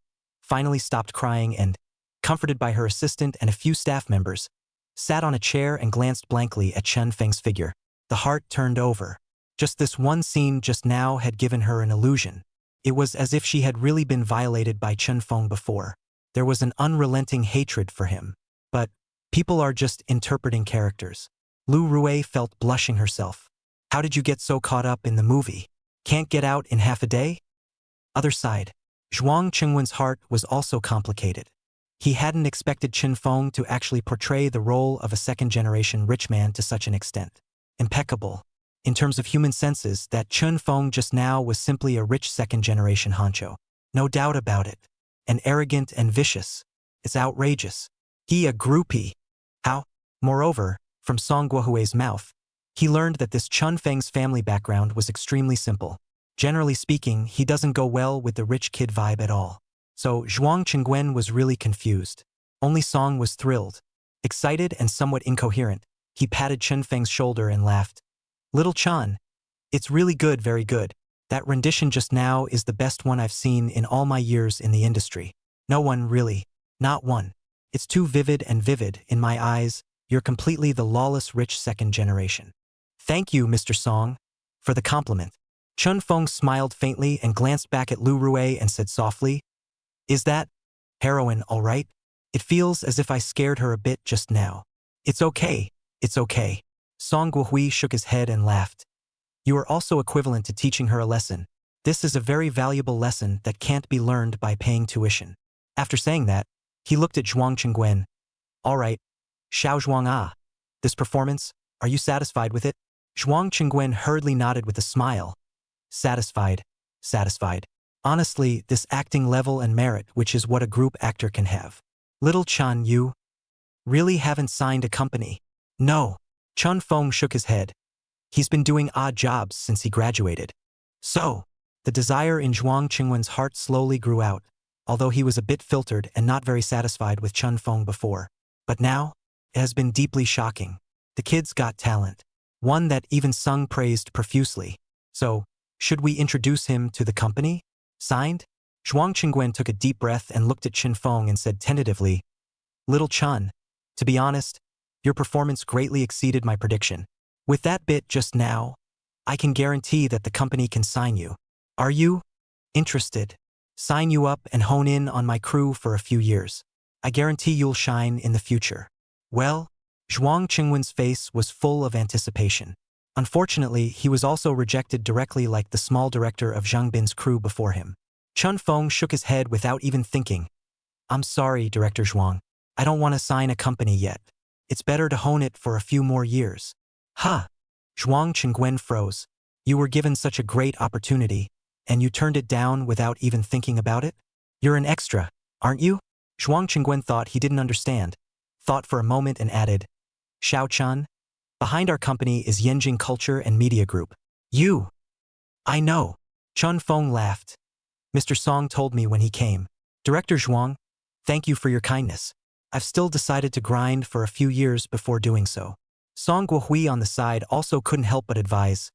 finally stopped crying and, comforted by her assistant and a few staff members, sat on a chair and glanced blankly at Chen Feng's figure. The heart turned over. Just this one scene just now had given her an illusion. It was as if she had really been violated by Chen Feng before. There was an unrelenting hatred for him. But people are just interpreting characters. Lu Rui felt blushing herself. How did you get so caught up in the movie? Can't get out in half a day? Other side. Zhuang Qingwen's heart was also complicated. He hadn't expected Chen Feng to actually portray the role of a second-generation rich man to such an extent. Impeccable. In terms of human senses, that Chen Feng just now was simply a rich second-generation honcho. No doubt about it. And arrogant and vicious. It's outrageous. He a groupie. How? Moreover, from Song Guohui's mouth, he learned that this Chun Feng's family background was extremely simple. Generally speaking, he doesn't go well with the rich kid vibe at all. So Zhuang Qingguen was really confused. Only Song was thrilled. Excited and somewhat incoherent, he patted Chen Feng's shoulder and laughed. "Little Chan, it's really good, very good. That rendition just now is the best one I've seen in all my years in the industry. No one really, not one. It's too vivid and vivid in my eyes. You're completely the lawless rich second generation." "Thank you, Mr. Song, for the compliment." Chen Feng smiled faintly and glanced back at Lu Rui and said softly, "Is that heroine all right? It feels as if I scared her a bit just now." It's okay. Song Guohui shook his head and laughed. "You are also equivalent to teaching her a lesson. This is a very valuable lesson that can't be learned by paying tuition." After saying that, he looked at Zhuang Qingguen. "All right, Xiao Zhuang ah. This performance, are you satisfied with it?" Zhuang Qingguen hurriedly nodded with a smile. Satisfied. Honestly, this acting level and merit, which is what a group actor can have. Little Chan, you really haven't signed a company? No. Chun Feng shook his head. He's been doing odd jobs since he graduated. So, the desire in Zhuang Qingwen's heart slowly grew out, although he was a bit filtered and not very satisfied with Chun Feng before. But now, it has been deeply shocking. The kid's got talent. One that even Sung praised profusely. So, should we introduce him to the company? Signed? Zhuang Qingwen took a deep breath and looked at Chin Feng and said tentatively, Little Chun, to be honest, your performance greatly exceeded my prediction. With that bit just now, I can guarantee that the company can sign you. Are you interested? Sign you up and hone in on my crew for a few years. I guarantee you'll shine in the future. Well, Zhuang Qingwen's face was full of anticipation. Unfortunately, he was also rejected directly like the small director of Zhang Bin's crew before him. Chun Feng shook his head without even thinking. I'm sorry, Director Zhuang. I don't want to sign a company yet. It's better to hone it for a few more years. Huh. Zhuang Qingwen froze. You were given such a great opportunity, and you turned it down without even thinking about it? You're an extra, aren't you? Zhuang Qingwen thought he didn't understand, thought for a moment and added, Xiao Chun, behind our company is Yanjing Culture and Media Group. You. I know. Chun Feng laughed. Mr. Song told me when he came. Director Zhuang, thank you for your kindness. I've still decided to grind for a few years before doing so. Song Guohui on the side also couldn't help but advise.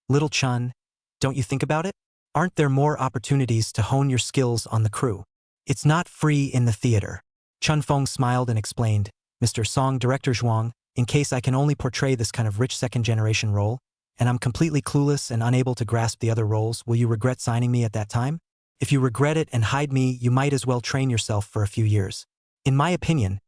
Little Chun, don't you think about it? Aren't there more opportunities to hone your skills on the crew? It's not free in the theater. Chun Feng smiled and explained, Mr. Song, Director Zhuang, in case I can only portray this kind of rich second-generation role, and I'm completely clueless and unable to grasp the other roles, will you regret signing me at that time? If you regret it and hide me, you might as well train yourself for a few years. In my opinion,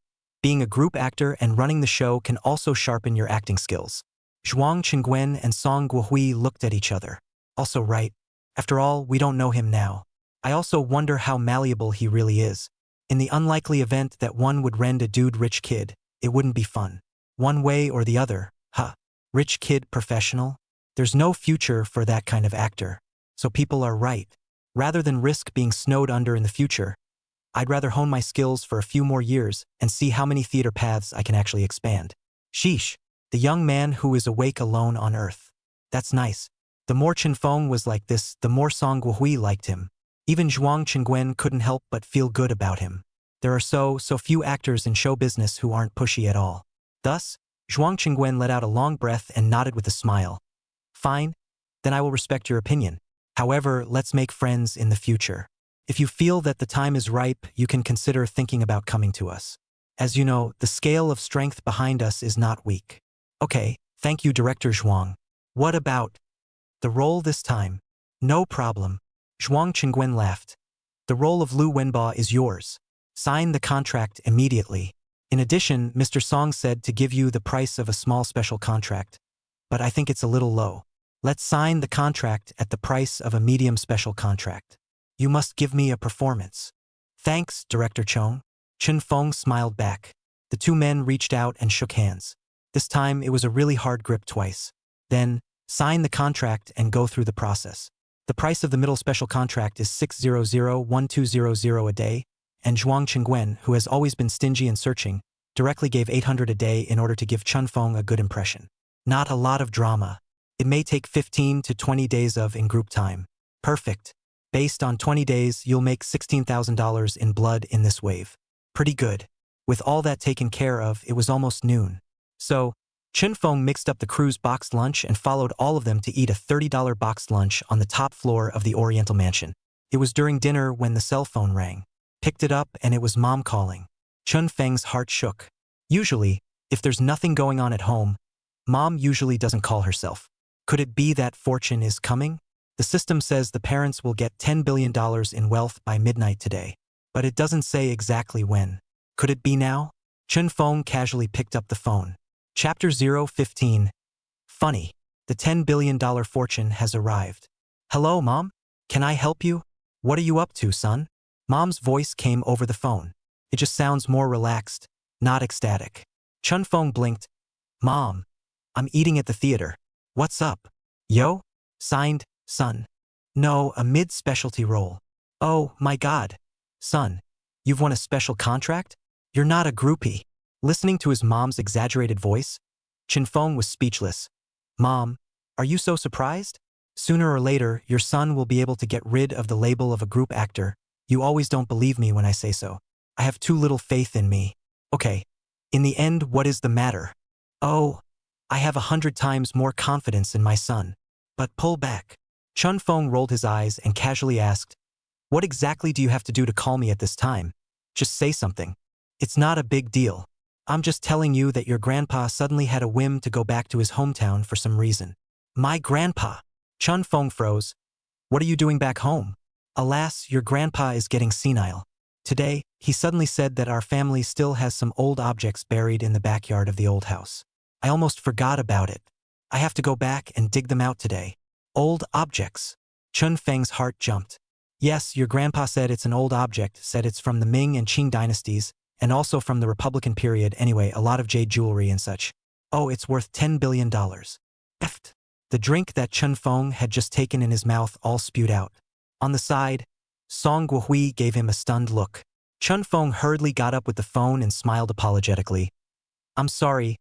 being a group actor and running the show can also sharpen your acting skills. Zhuang Qingwen and Song Guohui looked at each other. Also right. After all, we don't know him now. I also wonder how malleable he really is. In the unlikely event that one would rend a dude rich kid, it wouldn't be fun. One way or the other, huh? Rich kid professional? There's no future for that kind of actor. So people are right. Rather than risk being snowed under in the future, I'd rather hone my skills for a few more years and see how many theater paths I can actually expand. Sheesh, the young man who is awake alone on earth. That's nice. The more Chin Feng was like this, the more Song Guohui liked him. Even Zhuang Qingwen couldn't help but feel good about him. There are so few actors in show business who aren't pushy at all. Thus, Zhuang Qingwen let out a long breath and nodded with a smile. Fine, then I will respect your opinion. However, let's make friends in the future. If you feel that the time is ripe, you can consider thinking about coming to us. As you know, the scale of strength behind us is not weak. Okay, thank you, Director Zhuang. What about the role this time? No problem. Zhuang Qingwen laughed. The role of Lu Wenba is yours. Sign the contract immediately. In addition, Mr. Song said to give you the price of a small special contract. But I think it's a little low. Let's sign the contract at the price of a medium special contract. You must give me a performance. Thanks, Director Chong. Chin Feng smiled back. The two men reached out and shook hands. This time it was a really hard grip twice. Then, sign the contract and go through the process. The price of the middle special contract is 600-1200 a day, and Zhuang Qingwen, who has always been stingy and searching, directly gave 800 a day in order to give Chun Feng a good impression. Not a lot of drama. It may take 15 to 20 days of in-group time. Perfect. Based on 20 days, you'll make $16,000 in blood in this wave. Pretty good. With all that taken care of, it was almost noon. So, Chin Feng mixed up the crew's boxed lunch and followed all of them to eat a $30 boxed lunch on the top floor of the Oriental Mansion. It was during dinner when the cell phone rang. Picked it up and it was Mom calling. Chun Feng's heart shook. Usually, if there's nothing going on at home, Mom usually doesn't call herself. Could it be that fortune is coming? The system says the parents will get $10 billion in wealth by midnight today. But it doesn't say exactly when. Could it be now? Chun Feng casually picked up the phone. Chapter 015. Funny. The $10 billion fortune has arrived. Hello, Mom? Can I help you? What are you up to, son? Mom's voice came over the phone. It just sounds more relaxed, not ecstatic. Chun Feng blinked. Mom, I'm eating at the theater. What's up? Yo? Signed, son. No, a mid-specialty role. Oh, my God. Son, you've won a special contract? You're not a groupie. Listening to his mom's exaggerated voice, Chinfeng was speechless. Mom, are you so surprised? Sooner or later, your son will be able to get rid of the label of a group actor. You always don't believe me when I say so. I have too little faith in me. Okay. In the end, what is the matter? Oh, I have 100 times more confidence in my son. But pull back. Chinfeng rolled his eyes and casually asked, what exactly do you have to do to call me at this time? Just say something. It's not a big deal. I'm just telling you that your grandpa suddenly had a whim to go back to his hometown for some reason. My grandpa? Chinfeng froze. What are you doing back home? Alas, your grandpa is getting senile. Today, he suddenly said that our family still has some old objects buried in the backyard of the old house. I almost forgot about it. I have to go back and dig them out today. Old objects. Chinfeng's heart jumped. Yes, your grandpa said it's an old object, said it's from the Ming and Qing dynasties, and also from the Republican period anyway, a lot of jade jewelry and such. Oh, it's worth $10 billion. Eft. The drink that Chinfeng had just taken in his mouth all spewed out. On the side, Song Guohui gave him a stunned look. Chinfeng hurriedly got up with the phone and smiled apologetically. I'm sorry.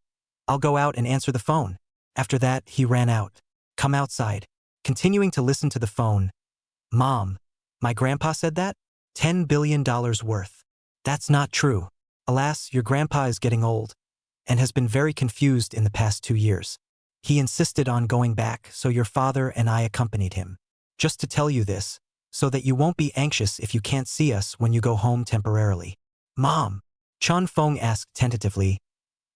I'll go out and answer the phone. After that, he ran out. Come outside. Continuing to listen to the phone. Mom, my grandpa said that? $10 billion worth. That's not true. Alas, your grandpa is getting old and has been very confused in the past 2 years. He insisted on going back, so your father and I accompanied him. Just to tell you this, so that you won't be anxious if you can't see us when you go home temporarily. Mom, Chinfeng asked tentatively,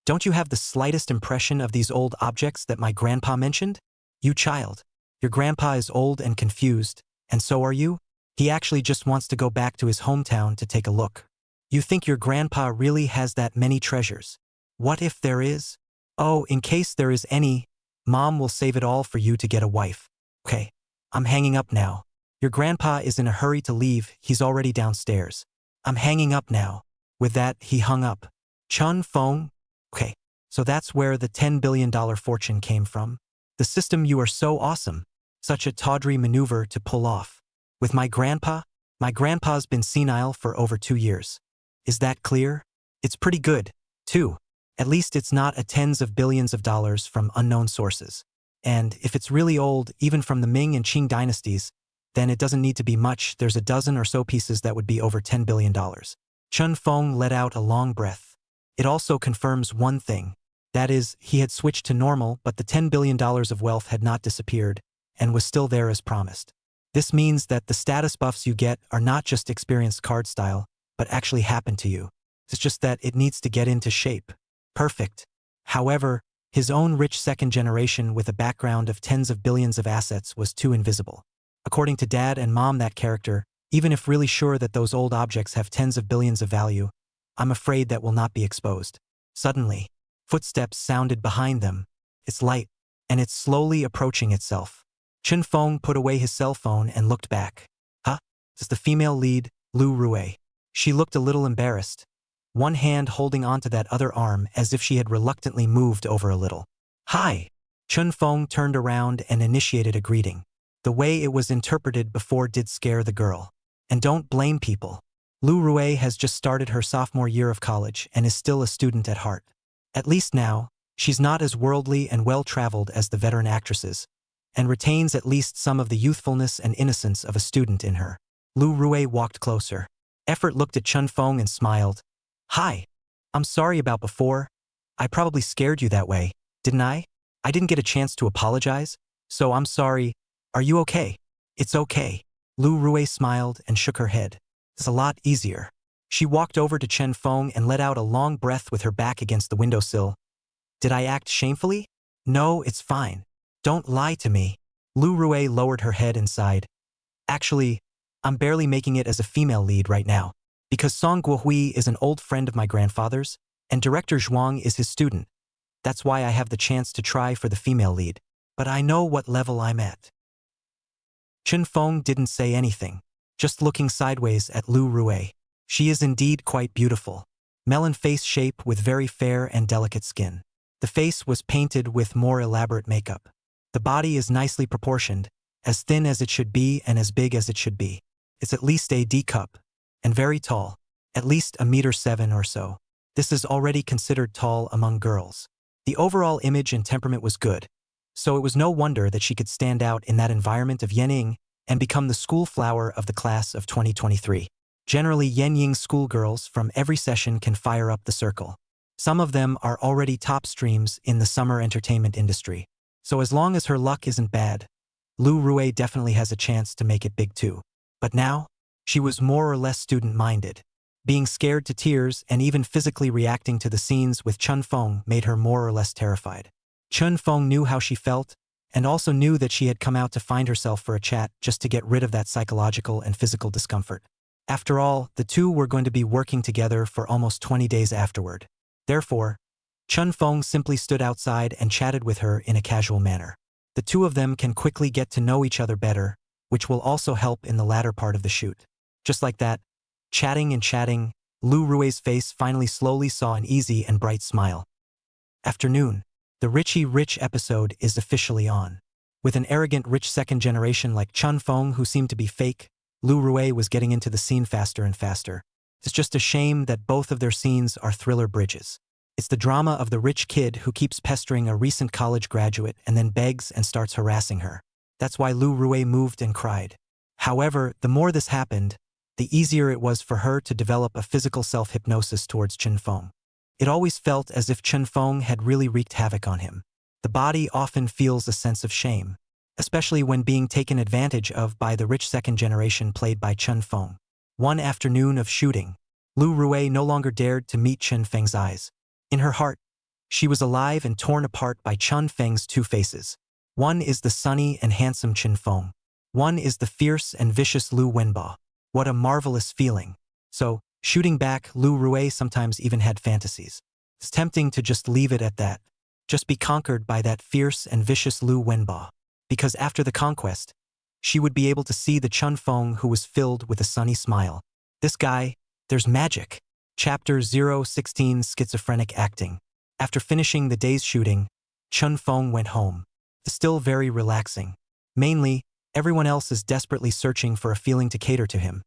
don't you have the slightest impression of these old objects that my grandpa mentioned? You child, your grandpa is old and confused, and so are you? He actually just wants to go back to his hometown to take a look. You think your grandpa really has that many treasures? What if there is? Oh, in case there is any, Mom will save it all for you to get a wife. Okay, I'm hanging up now. Your grandpa is in a hurry to leave, he's already downstairs. I'm hanging up now. With that, he hung up. Chinfeng? Okay, so that's where the $10 billion fortune came from. The system, you are so awesome. Such a tawdry maneuver to pull off. With my grandpa's been senile for over 2 years. Is that clear? It's pretty good, too. At least it's not a tens of billions of dollars from unknown sources. And if it's really old, even from the Ming and Qing dynasties, then it doesn't need to be much. There's a dozen or so pieces that would be over $10 billion. Chinfeng let out a long breath. It also confirms one thing. That is, he had switched to normal, but the $10 billion of wealth had not disappeared and was still there as promised. This means that the status buffs you get are not just experienced card style, but actually happen to you. It's just that it needs to get into shape. Perfect. However, his own rich second generation with a background of tens of billions of assets was too invisible. According to Dad and Mom, that character, even if really sure that those old objects have tens of billions of value, I'm afraid that will not be exposed. Suddenly, footsteps sounded behind them. It's light, and it's slowly approaching itself. Chinfeng put away his cell phone and looked back. Huh? It's the female lead, Lu Rui. She looked a little embarrassed, one hand holding onto that other arm as if she had reluctantly moved over a little. Hi! Chinfeng turned around and initiated a greeting. The way it was interpreted before did scare the girl. And don't blame people. Lu Rui has just started her sophomore year of college and is still a student at heart. At least now, she's not as worldly and well-traveled as the veteran actresses, and retains at least some of the youthfulness and innocence of a student in her. Lu Rui walked closer. Effort looked at Chinfeng and smiled. Hi. I'm sorry about before. I probably scared you that way, didn't I? I didn't get a chance to apologize, so I'm sorry. Are you okay? It's okay. Lu Rui smiled and shook her head. It's a lot easier. She walked over to Chinfeng and let out a long breath with her back against the windowsill. Did I act shamefully? No, it's fine. Don't lie to me. Lu Rui lowered her head and sighed. Actually, I'm barely making it as a female lead right now. Because Song Guohui is an old friend of my grandfather's, and Director Zhuang is his student. That's why I have the chance to try for the female lead. But I know what level I'm at. Chinfeng didn't say anything, just looking sideways at Lu Rui. She is indeed quite beautiful. Melon face shape with very fair and delicate skin. The face was painted with more elaborate makeup. The body is nicely proportioned, as thin as it should be and as big as it should be. It's at least a D cup, and very tall, at least 1.7 meters or so. This is already considered tall among girls. The overall image and temperament was good, so it was no wonder that she could stand out in that environment of Yenying and become the school flower of the class of 2023. Generally, Yenying schoolgirls from every session can fire up the circle. Some of them are already top streams in the summer entertainment industry. So as long as her luck isn't bad, Lu Rui definitely has a chance to make it big too. But now, she was more or less student-minded. Being scared to tears and even physically reacting to the scenes with Chun Feng made her more or less terrified. Chun Feng knew how she felt, and also knew that she had come out to find herself for a chat just to get rid of that psychological and physical discomfort. After all, the two were going to be working together for almost 20 days afterward. Therefore, Chun Feng simply stood outside and chatted with her in a casual manner. The two of them can quickly get to know each other better, which will also help in the latter part of the shoot. Just like that, chatting and chatting, Lu Rui's face finally slowly saw an easy and bright smile. Afternoon, the Richie Rich episode is officially on. With an arrogant rich second generation like Chun Feng who seemed to be fake, Lu Rui was getting into the scene faster and faster. It's just a shame that both of their scenes are thriller bridges. It's the drama of the rich kid who keeps pestering a recent college graduate and then begs and starts harassing her. That's why Lu Rui moved and cried. However, the more this happened, the easier it was for her to develop a physical self-hypnosis towards Chun Feng. It always felt as if Chun Feng had really wreaked havoc on him. The body often feels a sense of shame, especially when being taken advantage of by the rich second generation played by Chun Feng. One afternoon of shooting, Lu Rui no longer dared to meet Chun Feng's eyes. In her heart, she was alive and torn apart by Chun Feng's two faces. One is the sunny and handsome Chun Feng. One is the fierce and vicious Lu Wenba. What a marvelous feeling. So, shooting back, Lu Rui sometimes even had fantasies. It's tempting to just leave it at that. Just be conquered by that fierce and vicious Lu Wenba. Because after the conquest, she would be able to see the Chun Feng who was filled with a sunny smile. This guy, there's magic. Chapter 016 Schizophrenic Acting. After finishing the day's shooting, Chun Feng went home. Still very relaxing. Mainly, everyone else is desperately searching for a feeling to cater to him,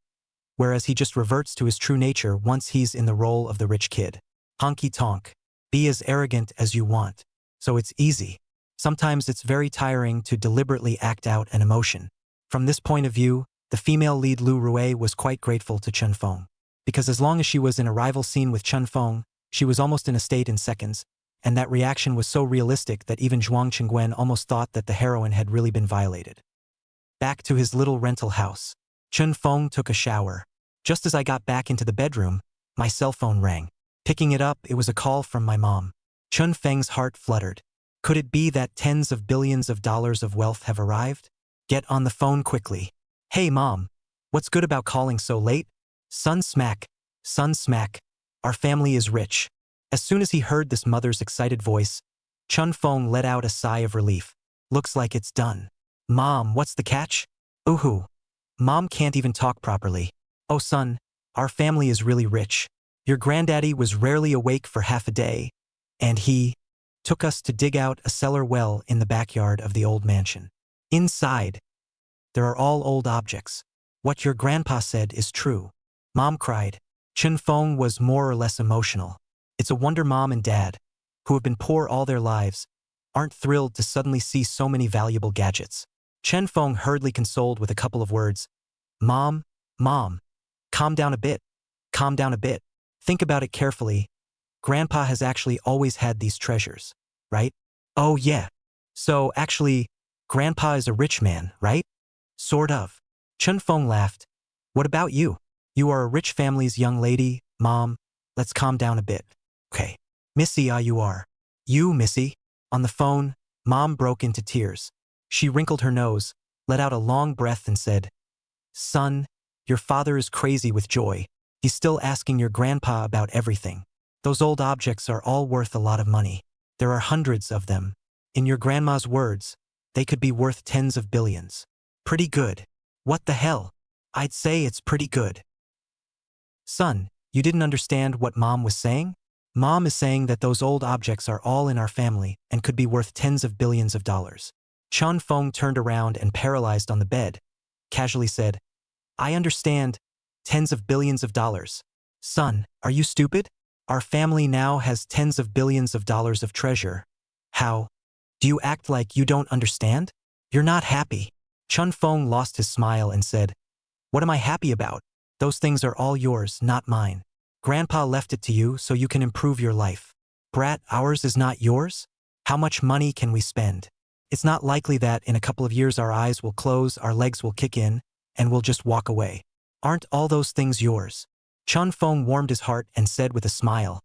whereas he just reverts to his true nature once he's in the role of the rich kid. Honky-tonk. Be as arrogant as you want. So it's easy. Sometimes it's very tiring to deliberately act out an emotion. From this point of view, the female lead Lu Rui was quite grateful to Chun Feng. Because as long as she was in a rival scene with Chun Feng, she was almost in a state in seconds, and that reaction was so realistic that even Zhuang Qingguen almost thought that the heroine had really been violated. Back to his little rental house. Chun Feng took a shower. Just as I got back into the bedroom, my cell phone rang. Picking it up, it was a call from my mom. Chun Feng's heart fluttered. Could it be that tens of billions of dollars of wealth have arrived? Get on the phone quickly. Hey mom, what's good about calling so late? Son smack. Our family is rich. As soon as he heard this mother's excited voice, Chun Feng let out a sigh of relief. Looks like it's done. Mom, what's the catch? Ooh. Mom can't even talk properly. Oh son, our family is really rich. Your granddaddy was rarely awake for half a day, and he took us to dig out a cellar well in the backyard of the old mansion. Inside, there are all old objects. What your grandpa said is true. Mom cried. Chun Feng was more or less emotional. It's a wonder Mom and Dad, who have been poor all their lives, aren't thrilled to suddenly see so many valuable gadgets. Chun Feng hurriedly consoled with a couple of words. Mom, calm down a bit. Think about it carefully. Grandpa has actually always had these treasures, right? Oh yeah. So actually, Grandpa is a rich man, right? Sort of. Chun Feng laughed. What about you? You are a rich family's young lady, Mom. Let's calm down a bit. Okay. Missy, you are. You, Missy. On the phone, Mom broke into tears. She wrinkled her nose, let out a long breath and said, Son, your father is crazy with joy. He's still asking your grandpa about everything. Those old objects are all worth a lot of money. There are hundreds of them. In your grandma's words, they could be worth tens of billions. Pretty good. What the hell? I'd say it's pretty good. Son, you didn't understand what Mom was saying? Mom is saying that those old objects are all in our family and could be worth tens of billions of dollars. Chun Feng turned around and paralyzed on the bed, casually said, I understand, tens of billions of dollars. Son, are you stupid? Our family now has tens of billions of dollars of treasure, How? Do you act like you don't understand? You're not happy. Chun Feng lost his smile and said, "What am I happy about? Those things are all yours, not mine. Grandpa left it to you so you can improve your life. Brat, ours is not yours? How much money can we spend? It's not likely that in a couple of years our eyes will close, our legs will kick in, and we'll just walk away. Aren't all those things yours?" Chun Feng warmed his heart and said with a smile,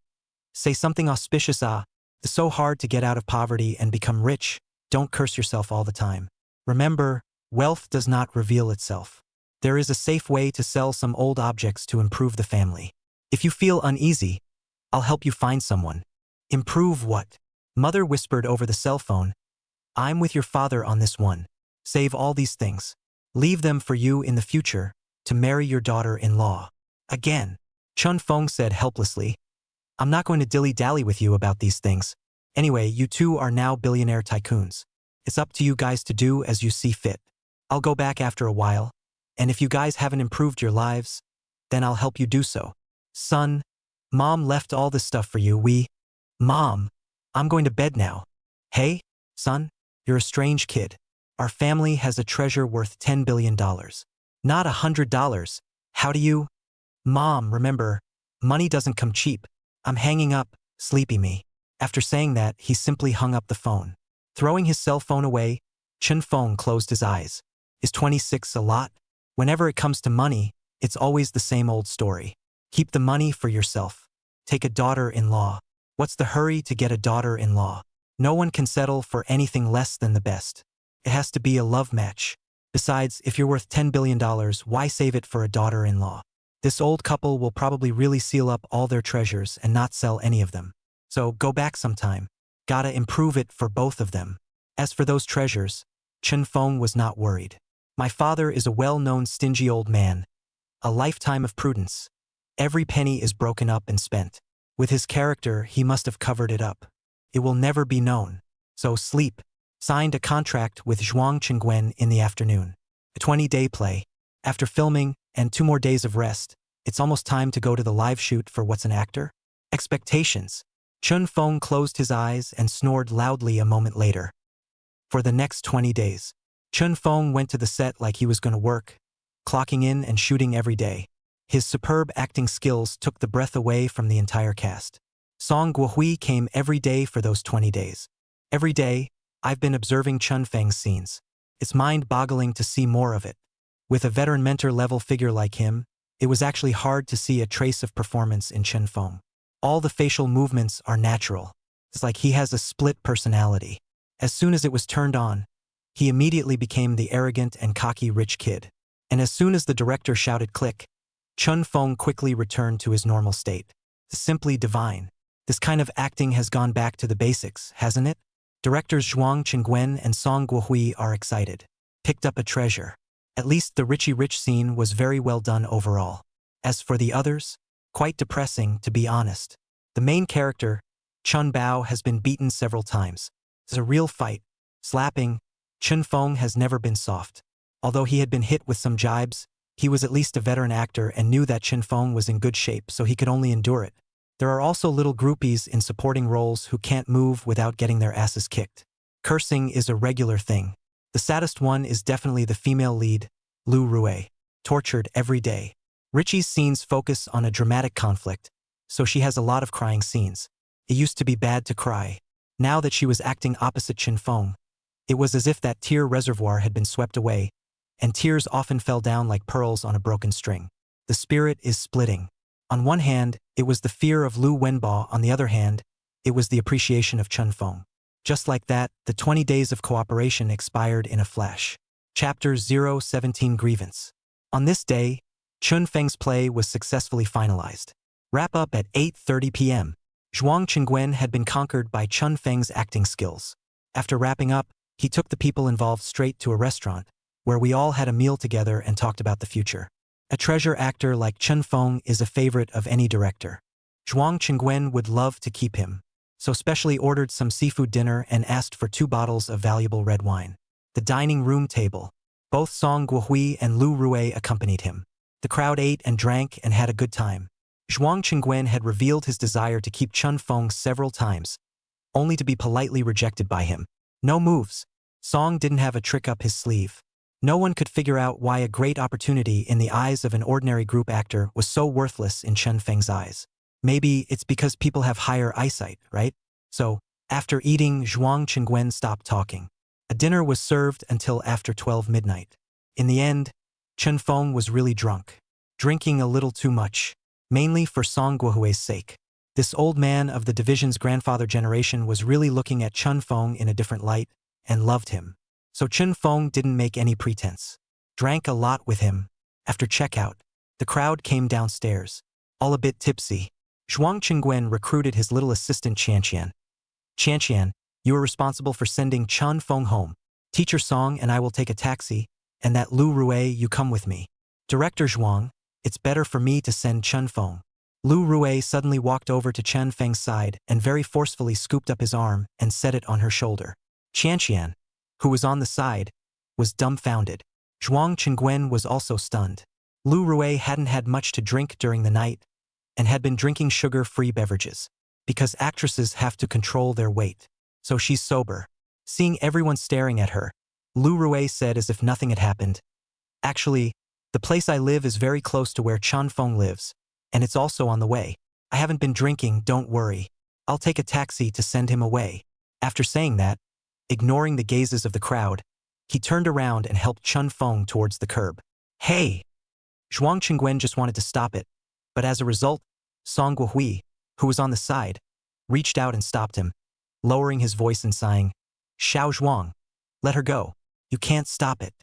"Say something auspicious, ah. It's so hard to get out of poverty and become rich. Don't curse yourself all the time. Remember, wealth does not reveal itself. There is a safe way to sell some old objects to improve the family. If you feel uneasy, I'll help you find someone." "Improve what?" Mother whispered over the cell phone. "I'm with your father on this one. Save all these things. Leave them for you in the future, to marry your daughter-in-law." "Again," Chun Feng said helplessly. "I'm not going to dilly-dally with you about these things. Anyway, you two are now billionaire tycoons. It's up to you guys to do as you see fit. I'll go back after a while, and if you guys haven't improved your lives, then I'll help you do so." "Son, Mom left all this stuff for you. Mom, I'm going to bed now." "Hey, son, you're a strange kid. Our family has a treasure worth $10 billion. Not $100. How do you—" "Mom, remember, money doesn't come cheap. I'm hanging up, sleepy me." After saying that, he simply hung up the phone. Throwing his cell phone away, Chun Feng closed his eyes. Is 26 a lot? Whenever it comes to money, it's always the same old story. Keep the money for yourself. Take a daughter-in-law. What's the hurry to get a daughter-in-law? No one can settle for anything less than the best. It has to be a love match. Besides, if you're worth $10 billion, why save it for a daughter-in-law? This old couple will probably really seal up all their treasures and not sell any of them. So go back sometime. Gotta improve it for both of them. As for those treasures, Chun Feng was not worried. My father is a well-known stingy old man. A lifetime of prudence. Every penny is broken up and spent. With his character, he must have covered it up. It will never be known. So sleep. Signed a contract with Zhuang Qingguen in the afternoon. A 20-day play. After filming and 2 more days of rest, it's almost time to go to the live shoot for What's an Actor? Expectations. Chun Feng closed his eyes and snored loudly a moment later. For the next 20 days, Chun Feng went to the set like he was going to work, clocking in and shooting every day. His superb acting skills took the breath away from the entire cast. Song Guohui came every day for those 20 days. Every day, I've been observing Chun Feng's scenes. It's mind-boggling to see more of it. With a veteran mentor-level figure like him, it was actually hard to see a trace of performance in Chun Feng. All the facial movements are natural. It's like he has a split personality. As soon as it was turned on, he immediately became the arrogant and cocky rich kid. And as soon as the director shouted click, Chun Feng quickly returned to his normal state. Simply divine. This kind of acting has gone back to the basics, hasn't it? Directors Zhuang Qingguen and Song Guohui are excited. Picked up a treasure. At least the Richie Rich scene was very well done overall. As for the others, quite depressing, to be honest. The main character, Chun Bao, has been beaten several times. It's a real fight. Slapping. Chun Feng has never been soft. Although he had been hit with some jibes, he was at least a veteran actor and knew that Chun Feng was in good shape, so he could only endure it. There are also little groupies in supporting roles who can't move without getting their asses kicked. Cursing is a regular thing. The saddest one is definitely the female lead, Lu Rue. Tortured every day. Richie's scenes focus on a dramatic conflict, so she has a lot of crying scenes. It used to be bad to cry. Now that she was acting opposite Chun Feng, it was as if that tear reservoir had been swept away, and tears often fell down like pearls on a broken string. The spirit is splitting. On one hand, it was the fear of Lu Wenbo. On the other hand, it was the appreciation of Chun Feng. Just like that, the 20 days of cooperation expired in a flash. Chapter 017 Grievance. On this day, Chun Feng's play was successfully finalized. Wrap up at 8:30 p.m. Zhuang Qingguen had been conquered by Chun Feng's acting skills. After wrapping up, he took the people involved straight to a restaurant, where we all had a meal together and talked about the future. A treasure actor like Chun Feng is a favorite of any director. Zhuang Qingguen would love to keep him, so specially ordered some seafood dinner and asked for 2 bottles of valuable red wine. The dining room table. Both Song Guohui and Lu Rue accompanied him. The crowd ate and drank and had a good time. Zhuang Qingguen had revealed his desire to keep Chun Feng several times, only to be politely rejected by him. No moves. Song didn't have a trick up his sleeve. No one could figure out why a great opportunity in the eyes of an ordinary group actor was so worthless in Chen Feng's eyes. Maybe it's because people have higher eyesight, right? So, after eating, Zhuang Qingwen stopped talking. A dinner was served until after 12 midnight. In the end, Chen Feng was really drunk, drinking a little too much, mainly for Song Guohui's sake. This old man of the division's grandfather generation was really looking at Chen Feng in a different light and loved him. So Chen Feng didn't make any pretense. Drank a lot with him. After checkout, the crowd came downstairs, all a bit tipsy. Zhuang Qingwen recruited his little assistant Qianqian. Qianqian, you are responsible for sending Chen Feng home. Teacher Song and I will take a taxi, and that Lu Rui, you come with me. Director Zhuang, it's better for me to send Chen Feng. Lu Rui suddenly walked over to Chen Feng's side and very forcefully scooped up his arm and set it on her shoulder. Qianqian, who was on the side, was dumbfounded. Zhuang Qingwen was also stunned. Lu Rui hadn't had much to drink during the night and had been drinking sugar-free beverages. Because actresses have to control their weight. So she's sober. Seeing everyone staring at her, Lu Rui said as if nothing had happened. Actually, the place I live is very close to where Chen Feng lives, and it's also on the way. I haven't been drinking, don't worry. I'll take a taxi to send him away. After saying that, ignoring the gazes of the crowd, he turned around and helped Chen Feng towards the curb. Hey! Zhuang Qingwen just wanted to stop it, but as a result, Song Guohui, who was on the side, reached out and stopped him, lowering his voice and sighing, Xiao Zhuang, let her go. You can't stop it.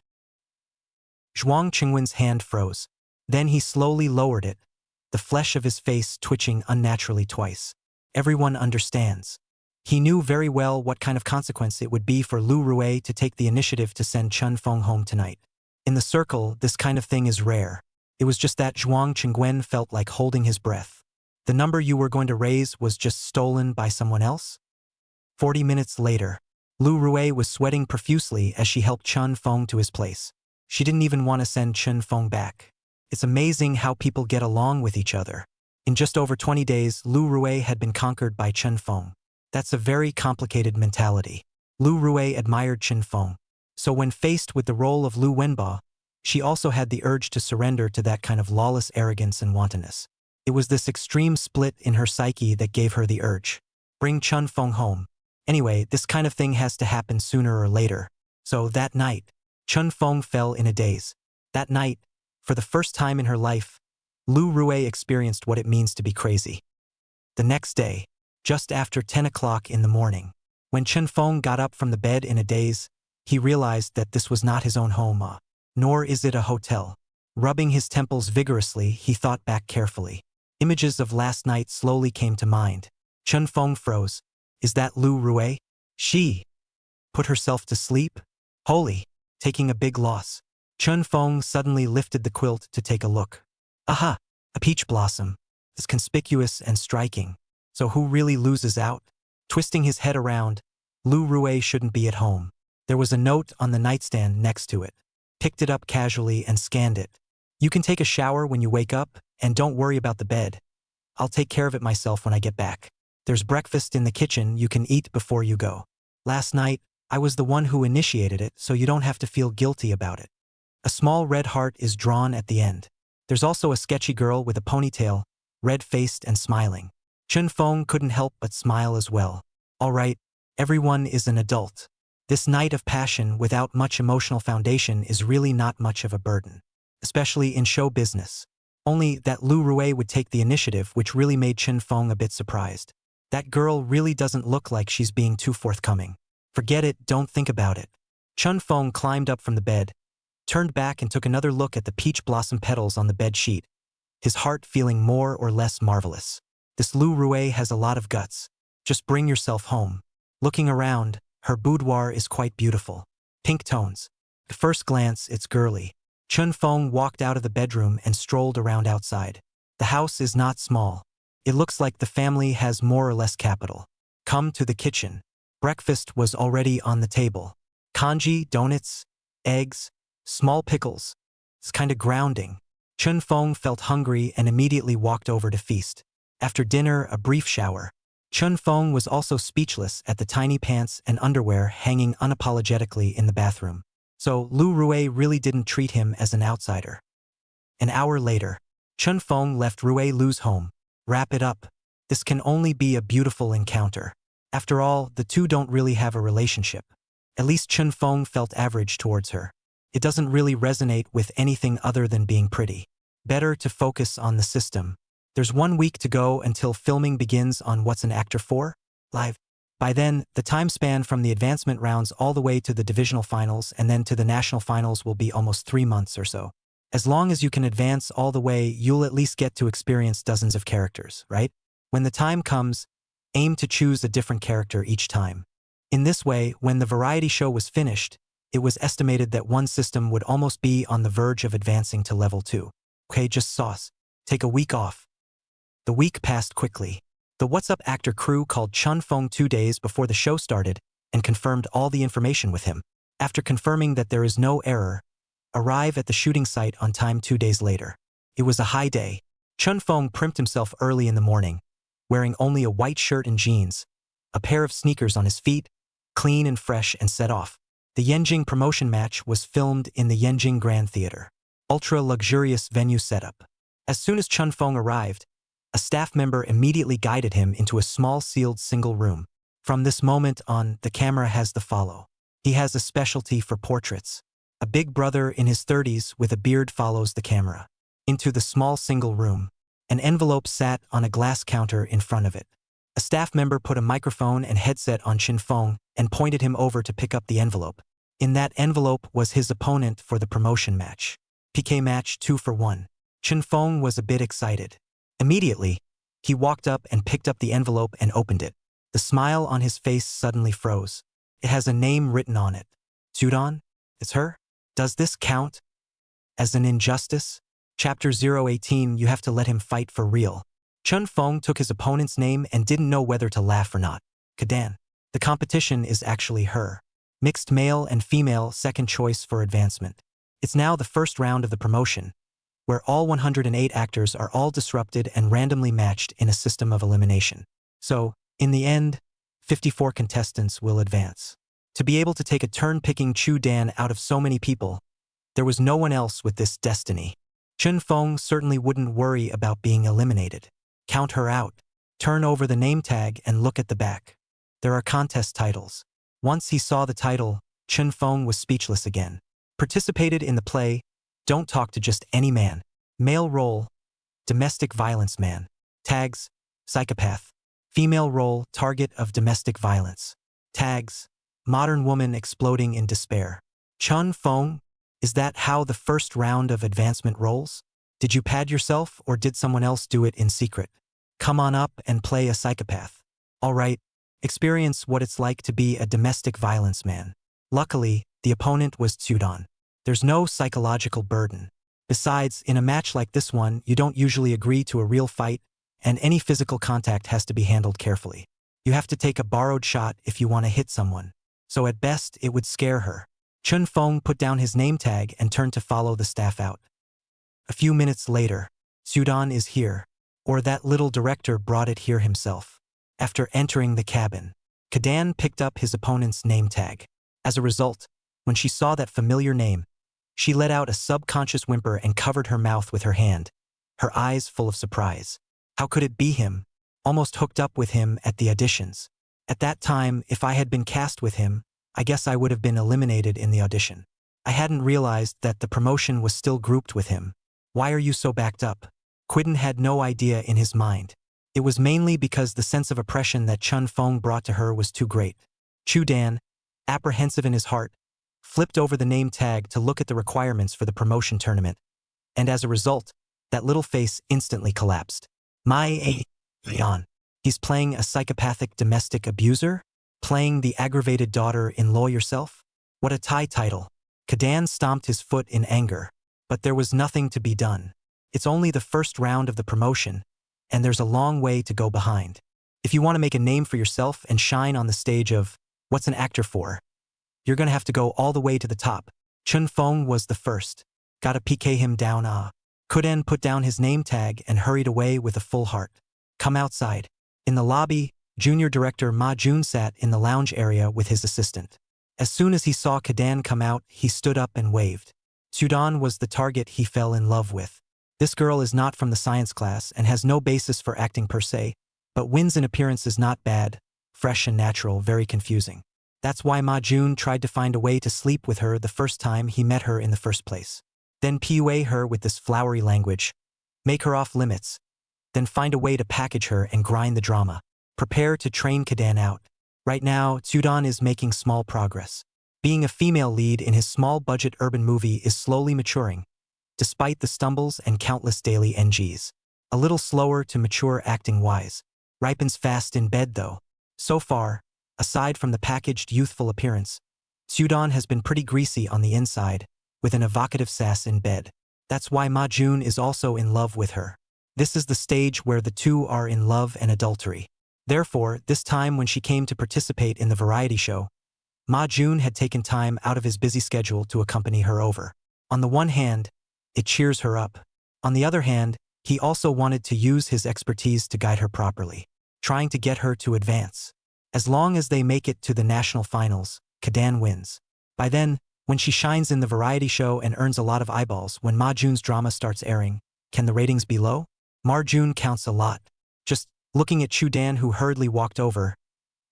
Zhuang Qingwen's hand froze. Then he slowly lowered it, the flesh of his face twitching unnaturally twice. Everyone understands. He knew very well what kind of consequence it would be for Lu Rui to take the initiative to send Chen Feng home tonight. In the circle, this kind of thing is rare. It was just that Zhuang Qingwen felt like holding his breath. The number you were going to raise was just stolen by someone else? 40 minutes later, Lu Rui was sweating profusely as she helped Chen Feng to his place. She didn't even want to send Chen Feng back. It's amazing how people get along with each other. In just over 20 days, Lu Rui had been conquered by Chen Feng. That's a very complicated mentality. Lu Rui admired Chen Feng. So when faced with the role of Lu Wenba, she also had the urge to surrender to that kind of lawless arrogance and wantonness. It was this extreme split in her psyche that gave her the urge. Bring Chen Feng home. Anyway, this kind of thing has to happen sooner or later. So that night, Chen Feng fell in a daze. That night, for the first time in her life, Lu Rui experienced what it means to be crazy. The next day, just after 10 o'clock in the morning, when Chen Feng got up from the bed in a daze, he realized that this was not his own home, nor is it a hotel. Rubbing his temples vigorously, he thought back carefully. Images of last night slowly came to mind. Chen Feng froze. Is that Lu Rui? She put herself to sleep? Holy, taking a big loss. Chen Feng suddenly lifted the quilt to take a look. Aha, a peach blossom. It's conspicuous and striking. So who really loses out? Twisting his head around, Lu Rui shouldn't be at home. There was a note on the nightstand next to it. Picked it up casually and scanned it. You can take a shower when you wake up, and don't worry about the bed. I'll take care of it myself when I get back. There's breakfast in the kitchen you can eat before you go. Last night, I was the one who initiated it, so you don't have to feel guilty about it. A small red heart is drawn at the end. There's also a sketchy girl with a ponytail, red-faced and smiling. Chen Feng couldn't help but smile as well. All right, everyone is an adult. This night of passion without much emotional foundation is really not much of a burden, especially in show business. Only that Lu Rui would take the initiative, which really made Chen Feng a bit surprised. That girl really doesn't look like she's being too forthcoming. Forget it, don't think about it. Chen Feng climbed up from the bed, turned back and took another look at the peach blossom petals on the bed sheet, his heart feeling more or less marvelous. This Lu Rui has a lot of guts. Just bring yourself home. Looking around, her boudoir is quite beautiful. Pink tones. At first glance, it's girly. Chen Feng walked out of the bedroom and strolled around outside. The house is not small. It looks like the family has more or less capital. Come to the kitchen. Breakfast was already on the table. Congee, donuts, eggs, small pickles. It's kinda grounding. Chen Feng felt hungry and immediately walked over to feast. After dinner, a brief shower. Chun Fong was also speechless at the tiny pants and underwear hanging unapologetically in the bathroom. So Lu Rui really didn't treat him as an outsider. An hour later, Chun Fong left Rui Lu's home. Wrap it up. This can only be a beautiful encounter. After all, the two don't really have a relationship. At least Chun Fong felt average towards her. It doesn't really resonate with anything other than being pretty. Better to focus on the system. There's 1 week to go until filming begins on What's an Actor For? Live. By then, the time span from the advancement rounds all the way to the divisional finals and then to the national finals will be almost 3 months or so. As long as you can advance all the way, you'll at least get to experience dozens of characters, right? When the time comes, aim to choose a different character each time. In this way, when the variety show was finished, it was estimated that one system would almost be on the verge of advancing to level 2. Okay, just sauce. Take a week off. The week passed quickly. The What's Up actor crew called Chun Fong 2 days before the show started and confirmed all the information with him. After confirming that there is no error, arrive at the shooting site on time 2 days later. It was a high day. Chun Fong primped himself early in the morning, wearing only a white shirt and jeans, a pair of sneakers on his feet, clean and fresh, and set off. The Yenjing promotion match was filmed in the Yenjing Grand Theater. Ultra-luxurious venue setup. As soon as Chun Fong arrived, a staff member immediately guided him into a small sealed single room. From this moment on, the camera has the follow. He has a specialty for portraits. A big brother in his 30s with a beard follows the camera. Into the small single room. An envelope sat on a glass counter in front of it. A staff member put a microphone and headset on Chun Fong and pointed him over to pick up the envelope. In that envelope was his opponent for the promotion match. PK match 2 for 1. Chun Fong was a bit excited. Immediately, he walked up and picked up the envelope and opened it. The smile on his face suddenly froze. It has a name written on it. Sudon? It's her? Does this count as an injustice? Chapter 018, you have to let him fight for real. Chun Fong took his opponent's name and didn't know whether to laugh or not. Kadan. The competition is actually her. Mixed male and female second choice for advancement. It's now the first round of the promotion, where all 108 actors are all disrupted and randomly matched in a system of elimination. So, in the end, 54 contestants will advance. To be able to take a turn picking Chu Dan out of so many people, there was no one else with this destiny. Chun Fong certainly wouldn't worry about being eliminated. Count her out. Turn over the name tag and look at the back. There are contest titles. Once he saw the title, Chun Fong was speechless again. Participated in the play, Don't Talk to Just Any Man. Male role, Domestic Violence Man. Tags, Psychopath. Female role, Target of Domestic Violence. Tags, Modern Woman Exploding in Despair. Chun Fong, is that how the first round of advancement rolls? Did you pad yourself or did someone else do it in secret? Come on up and play a psychopath. All right, experience what it's like to be a domestic violence man. Luckily, the opponent was Sudon. There's no psychological burden. Besides, in a match like this one, you don't usually agree to a real fight, and any physical contact has to be handled carefully. You have to take a borrowed shot if you want to hit someone. So at best, it would scare her. Chun Fong put down his name tag and turned to follow the staff out. A few minutes later, Sudon is here, or that little director brought it here himself. After entering the cabin, Kadan picked up his opponent's name tag. As a result, when she saw that familiar name, she let out a subconscious whimper and covered her mouth with her hand, her eyes full of surprise. How could it be him? Almost hooked up with him at the auditions. At that time, if I had been cast with him, I guess I would have been eliminated in the audition. I hadn't realized that the promotion was still grouped with him. Why are you so backed up? Quidden had no idea in his mind. It was mainly because the sense of oppression that Chun Fong brought to her was too great. Chu Dan, apprehensive in his heart, flipped over the name tag to look at the requirements for the promotion tournament, and as a result, that little face instantly collapsed. Yon. He's playing a psychopathic domestic abuser? Playing the aggravated daughter-in-law yourself? What a title. Kadan stomped his foot in anger, but there was nothing to be done. It's only the first round of the promotion, and there's a long way to go behind. If you want to make a name for yourself and shine on the stage of What's an Actor For? You're gonna have to go all the way to the top. Chun Fong was the first. Gotta PK him down. Kadan put down his name tag and hurried away with a full heart. Come outside. In the lobby, Junior director Ma Jun sat in the lounge area with his assistant. As soon as he saw Kadan come out, he stood up and waved. Sudan was the target he fell in love with. This girl is not from the science class and has no basis for acting per se, but wins in appearance is not bad, fresh and natural, very confusing. That's why Ma Jun tried to find a way to sleep with her the first time he met her in the first place. Then PUA her with this flowery language, make her off limits, then find a way to package her and grind the drama. Prepare to train Kadan out. Right now, Sudan is making small progress. Being a female lead in his small-budget urban movie is slowly maturing, despite the stumbles and countless daily NGs. A little slower to mature acting-wise. Ripens fast in bed though. So far, aside from the packaged youthful appearance, Sudan has been pretty greasy on the inside, with an evocative sass in bed. That's why Ma Jun is also in love with her. This is the stage where the two are in love and adultery. Therefore, this time when she came to participate in the variety show, Ma Jun had taken time out of his busy schedule to accompany her over. On the one hand, it cheers her up. On the other hand, he also wanted to use his expertise to guide her properly, trying to get her to advance. As long as they make it to the national finals, Kadan wins. By then, when she shines in the variety show and earns a lot of eyeballs, when Ma Jun's drama starts airing, can the ratings be low? Ma Jun counts a lot. Just looking at Chudan, who hurriedly walked over,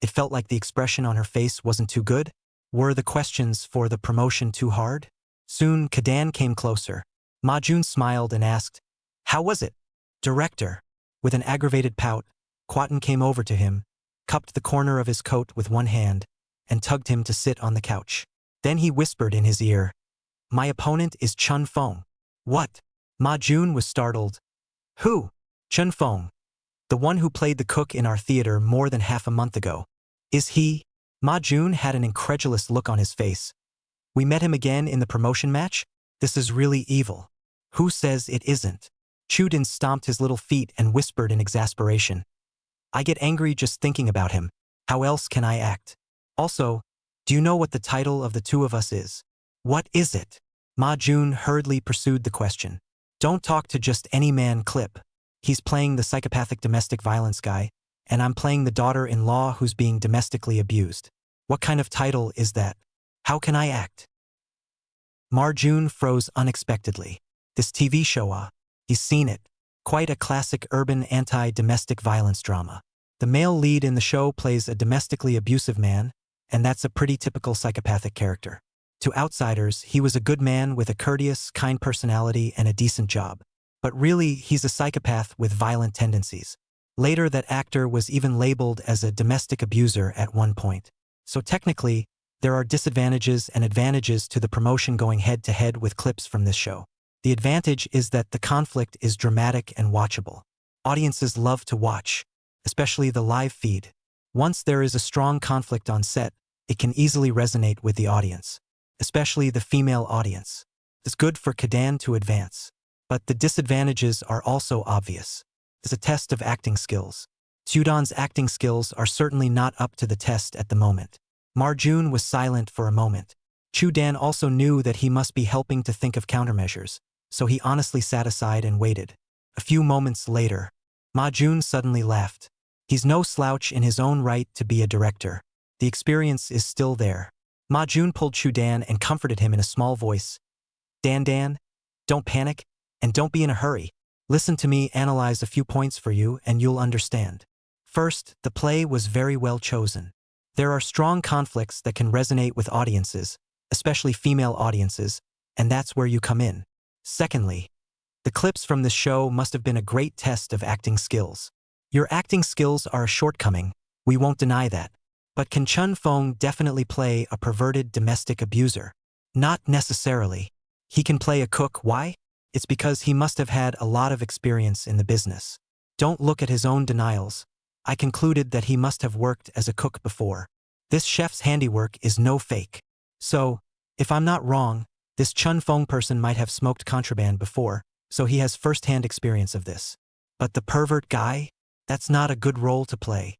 it felt like the expression on her face wasn't too good. Were the questions for the promotion too hard? Soon, Kadan came closer. Ma Jun smiled and asked, "How was it?" "Director." With an aggravated pout, Kwatan came over to him, cupped the corner of his coat with one hand, and tugged him to sit on the couch. Then he whispered in his ear, "My opponent is Chun Fong." "What?" Ma Jun was startled. "Who?" "Chun Fong. The one who played the cook in our theater more than half a month ago." "Is he?" Ma Jun had an incredulous look on his face. "We met him again in the promotion match? This is really evil." "Who says it isn't?" Chudin stomped his little feet and whispered in exasperation. "I get angry just thinking about him. How else can I act? Also, do you know what the title of the two of us is?" "What is it?" Ma Jun hurriedly pursued the question. "Don't talk to just any man clip. He's playing the psychopathic domestic violence guy, and I'm playing the daughter-in-law who's being domestically abused. What kind of title is that? How can I act?" Ma Jun froze unexpectedly. This TV show, he's seen it. Quite a classic urban anti-domestic violence drama. The male lead in the show plays a domestically abusive man, and that's a pretty typical psychopathic character. To outsiders, he was a good man with a courteous, kind personality and a decent job. But really, he's a psychopath with violent tendencies. Later, that actor was even labeled as a domestic abuser at one point. So technically, there are disadvantages and advantages to the promotion going head-to-head with clips from this show. The advantage is that the conflict is dramatic and watchable. Audiences love to watch, especially the live feed. Once there is a strong conflict on set, it can easily resonate with the audience, especially the female audience. It's good for Kadan to advance. But the disadvantages are also obvious. It's a test of acting skills. Sudan's acting skills are certainly not up to the test at the moment. Ma Jun was silent for a moment. Chudan also knew that he must be helping to think of countermeasures, so he honestly sat aside and waited. A few moments later, Ma Jun suddenly laughed. He's no slouch in his own right to be a director. The experience is still there. Ma Jun pulled Chudan and comforted him in a small voice. Dan, don't panic. And don't be in a hurry. Listen to me analyze a few points for you and you'll understand. First, the play was very well chosen. There are strong conflicts that can resonate with audiences, especially female audiences, and that's where you come in. Secondly, the clips from this show must have been a great test of acting skills. Your acting skills are a shortcoming, we won't deny that. But can Chun Fong definitely play a perverted domestic abuser? Not necessarily. He can play a cook, why? It's because he must have had a lot of experience in the business. Don't look at his own denials. I concluded that he must have worked as a cook before. This chef's handiwork is no fake. So, if I'm not wrong, this Chun Fong person might have smoked contraband before, so he has first-hand experience of this. But the pervert guy? That's not a good role to play.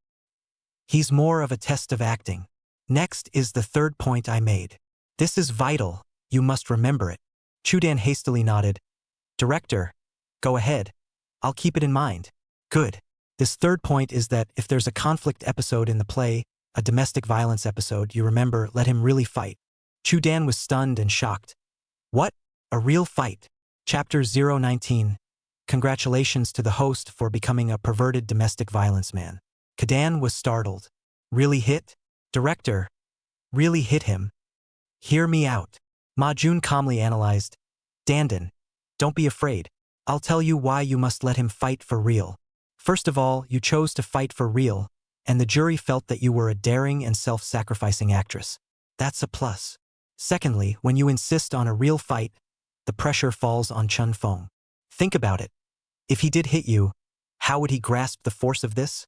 He's more of a test of acting. Next is the third point I made. This is vital, you must remember it. Chudan hastily nodded. Director, go ahead. I'll keep it in mind. Good. This third point is that if there's a conflict episode in the play, a domestic violence episode, you remember, let him really fight. Chu Dan was stunned and shocked. What? A real fight? Chapter 019. Congratulations to the host for becoming a perverted domestic violence man. Kadan was startled. Really hit? Director. Really hit him. Hear me out. Ma Jun calmly analyzed. Dandan. Don't be afraid. I'll tell you why you must let him fight for real. First of all, you chose to fight for real, and the jury felt that you were a daring and self-sacrificing actress. That's a plus. Secondly, when you insist on a real fight, the pressure falls on Chun Fong. Think about it. If he did hit you, how would he grasp the force of this?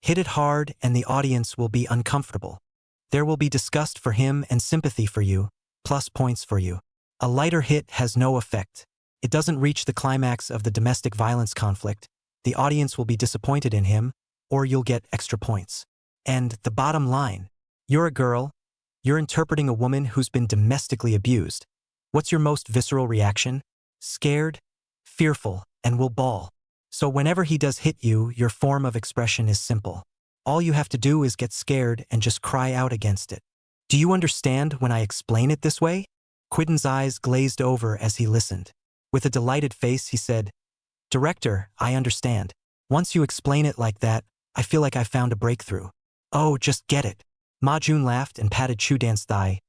Hit it hard and the audience will be uncomfortable. There will be disgust for him and sympathy for you, plus points for you. A lighter hit has no effect. It doesn't reach the climax of the domestic violence conflict. The audience will be disappointed in him, or you'll get extra points. And the bottom line, you're a girl, you're interpreting a woman who's been domestically abused. What's your most visceral reaction? Scared, fearful, and will bawl. So whenever he does hit you, your form of expression is simple. All you have to do is get scared and just cry out against it. Do you understand when I explain it this way? Quidden's eyes glazed over as he listened. With a delighted face, he said, Director, I understand. Once you explain it like that, I feel like I found a breakthrough. Oh, just get it. Ma Jun laughed and patted Chu Dan's thigh.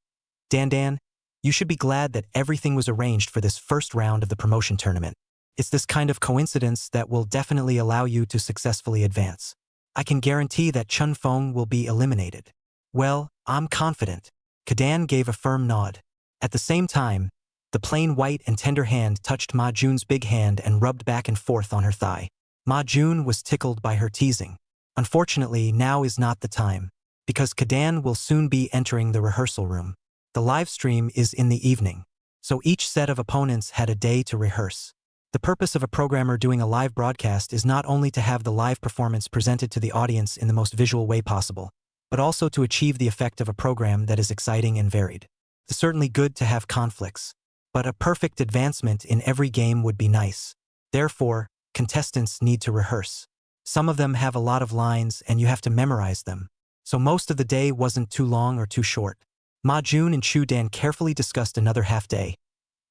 Dan, you should be glad that everything was arranged for this first round of the promotion tournament. It's this kind of coincidence that will definitely allow you to successfully advance. I can guarantee that Chun Fong will be eliminated. Well, I'm confident. Kadan gave a firm nod. At the same time, the plain white and tender hand touched Ma Jun's big hand and rubbed back and forth on her thigh. Ma Jun was tickled by her teasing. Unfortunately, now is not the time, because Kadan will soon be entering the rehearsal room. The live stream is in the evening, so each set of opponents had a day to rehearse. The purpose of a programmer doing a live broadcast is not only to have the live performance presented to the audience in the most visual way possible, but also to achieve the effect of a program that is exciting and varied. It's certainly good to have conflicts, but a perfect advancement in every game would be nice. Therefore, contestants need to rehearse. Some of them have a lot of lines and you have to memorize them. So most of the day wasn't too long or too short. Ma Jun and Chu Dan carefully discussed another half day,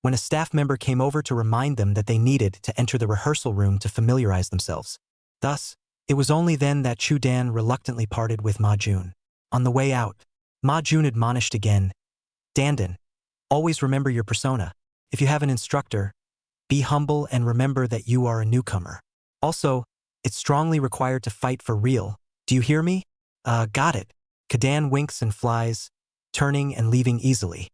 when a staff member came over to remind them that they needed to enter the rehearsal room to familiarize themselves. Thus, it was only then that Chu Dan reluctantly parted with Ma Jun. On the way out, Ma Jun admonished again, Dandan, always remember your persona. If you have an instructor, be humble and remember that you are a newcomer. Also, it's strongly required to fight for real. Do you hear me? Got it. Kadan winks and flies, turning and leaving easily.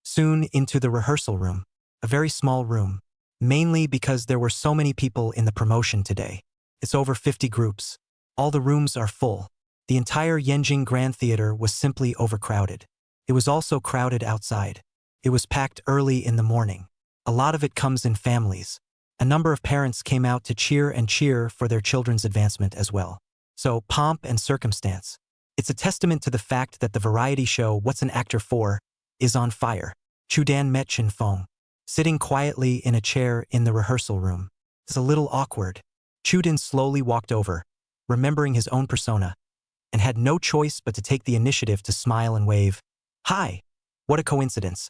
Soon into the rehearsal room, a very small room, mainly because there were so many people in the promotion today. It's over 50 groups. All the rooms are full. The entire Yenjing Grand Theater was simply overcrowded. It was also crowded outside. It was packed early in the morning. A lot of it comes in families. A number of parents came out to cheer for their children's advancement as well. So, pomp and circumstance. It's a testament to the fact that the variety show What's an Actor For is on fire. Chu Dan met Chun Fong, sitting quietly in a chair in the rehearsal room. It's a little awkward. Chu Dan slowly walked over, remembering his own persona, and had no choice but to take the initiative to smile and wave. Hi, what a coincidence.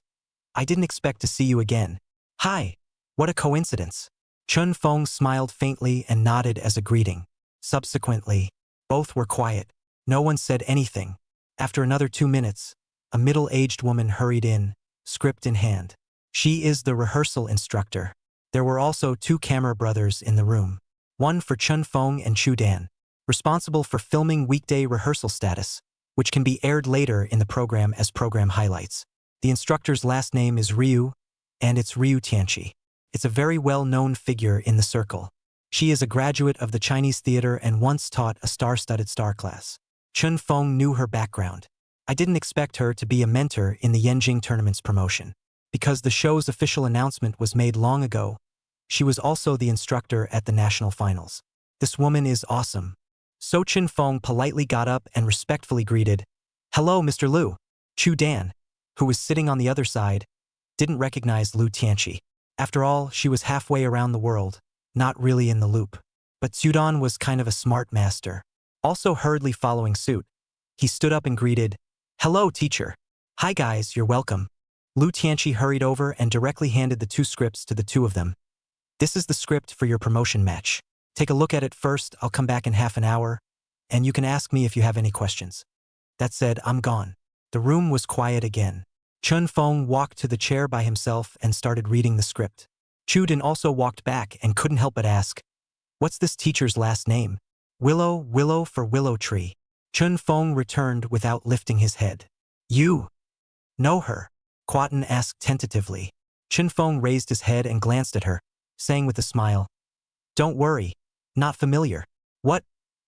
I didn't expect to see you again. Hi, what a coincidence. Chun Fong smiled faintly and nodded as a greeting. Subsequently, both were quiet. No one said anything. After another 2 minutes, a middle-aged woman hurried in, script in hand. She is the rehearsal instructor. There were also 2 camera brothers in the room. One for Chun Fong and Chu Dan, responsible for filming weekday rehearsal status, which can be aired later in the program as program highlights. The instructor's last name is Ryu, and it's Ryu Tianqi. It's a very well-known figure in the circle. She is a graduate of the Chinese theater and once taught a star-studded star class. Chun Fong knew her background. I didn't expect her to be a mentor in the Yenjing tournament's promotion. Because the show's official announcement was made long ago, she was also the instructor at the national finals. This woman is awesome. So Chun Fong politely got up and respectfully greeted, Hello, Mr. Liu. Chu Dan, who was sitting on the other side, didn't recognize Liu Tianqi. After all, she was halfway around the world, not really in the loop. But Tsudan was kind of a smart master, also hurriedly following suit. He stood up and greeted, "Hello, teacher." "Hi guys, you're welcome." Lu Tianqi hurried over and directly handed the two scripts to the two of them. "This is the script for your promotion match. Take a look at it first, I'll come back in half an hour, and you can ask me if you have any questions." That said, I'm gone. The room was quiet again. Chun Feng walked to the chair by himself and started reading the script. Chu Din also walked back and couldn't help but ask, "What's this teacher's last name?" "Willow, Willow for willow tree." Chun Feng returned without lifting his head. "You know her?" Quatin asked tentatively. Chun Feng raised his head and glanced at her, saying with a smile, "Don't worry, not familiar." "What?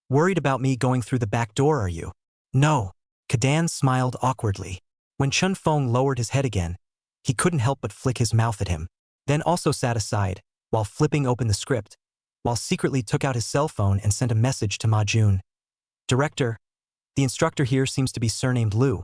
Worried about me going through the back door, are you?" "No." Kadan smiled awkwardly. When Chun Feng lowered his head again, he couldn't help but flick his mouth at him, then also sat aside, while flipping open the script, while secretly took out his cell phone and sent a message to Ma Jun. "Director, the instructor here seems to be surnamed Lu.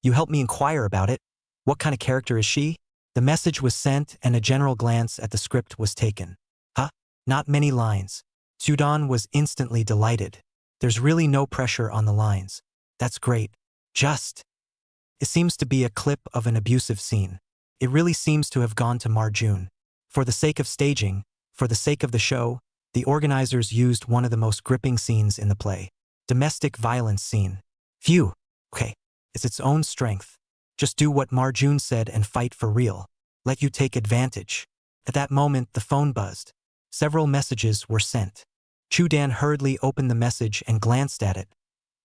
You help me inquire about it. What kind of character is she?" The message was sent and a general glance at the script was taken. "Huh? Not many lines." Tsudan was instantly delighted. "There's really no pressure on the lines. That's great. It seems to be a clip of an abusive scene. It really seems to have gone to Marjun. For the sake of staging, for the sake of the show, the organizers used one of the most gripping scenes in the play. Domestic violence scene. Phew. Okay. It's its own strength. Just do what Marjun said and fight for real. Let you take advantage." At that moment, the phone buzzed. Several messages were sent. Chu Dan hurriedly opened the message and glanced at it,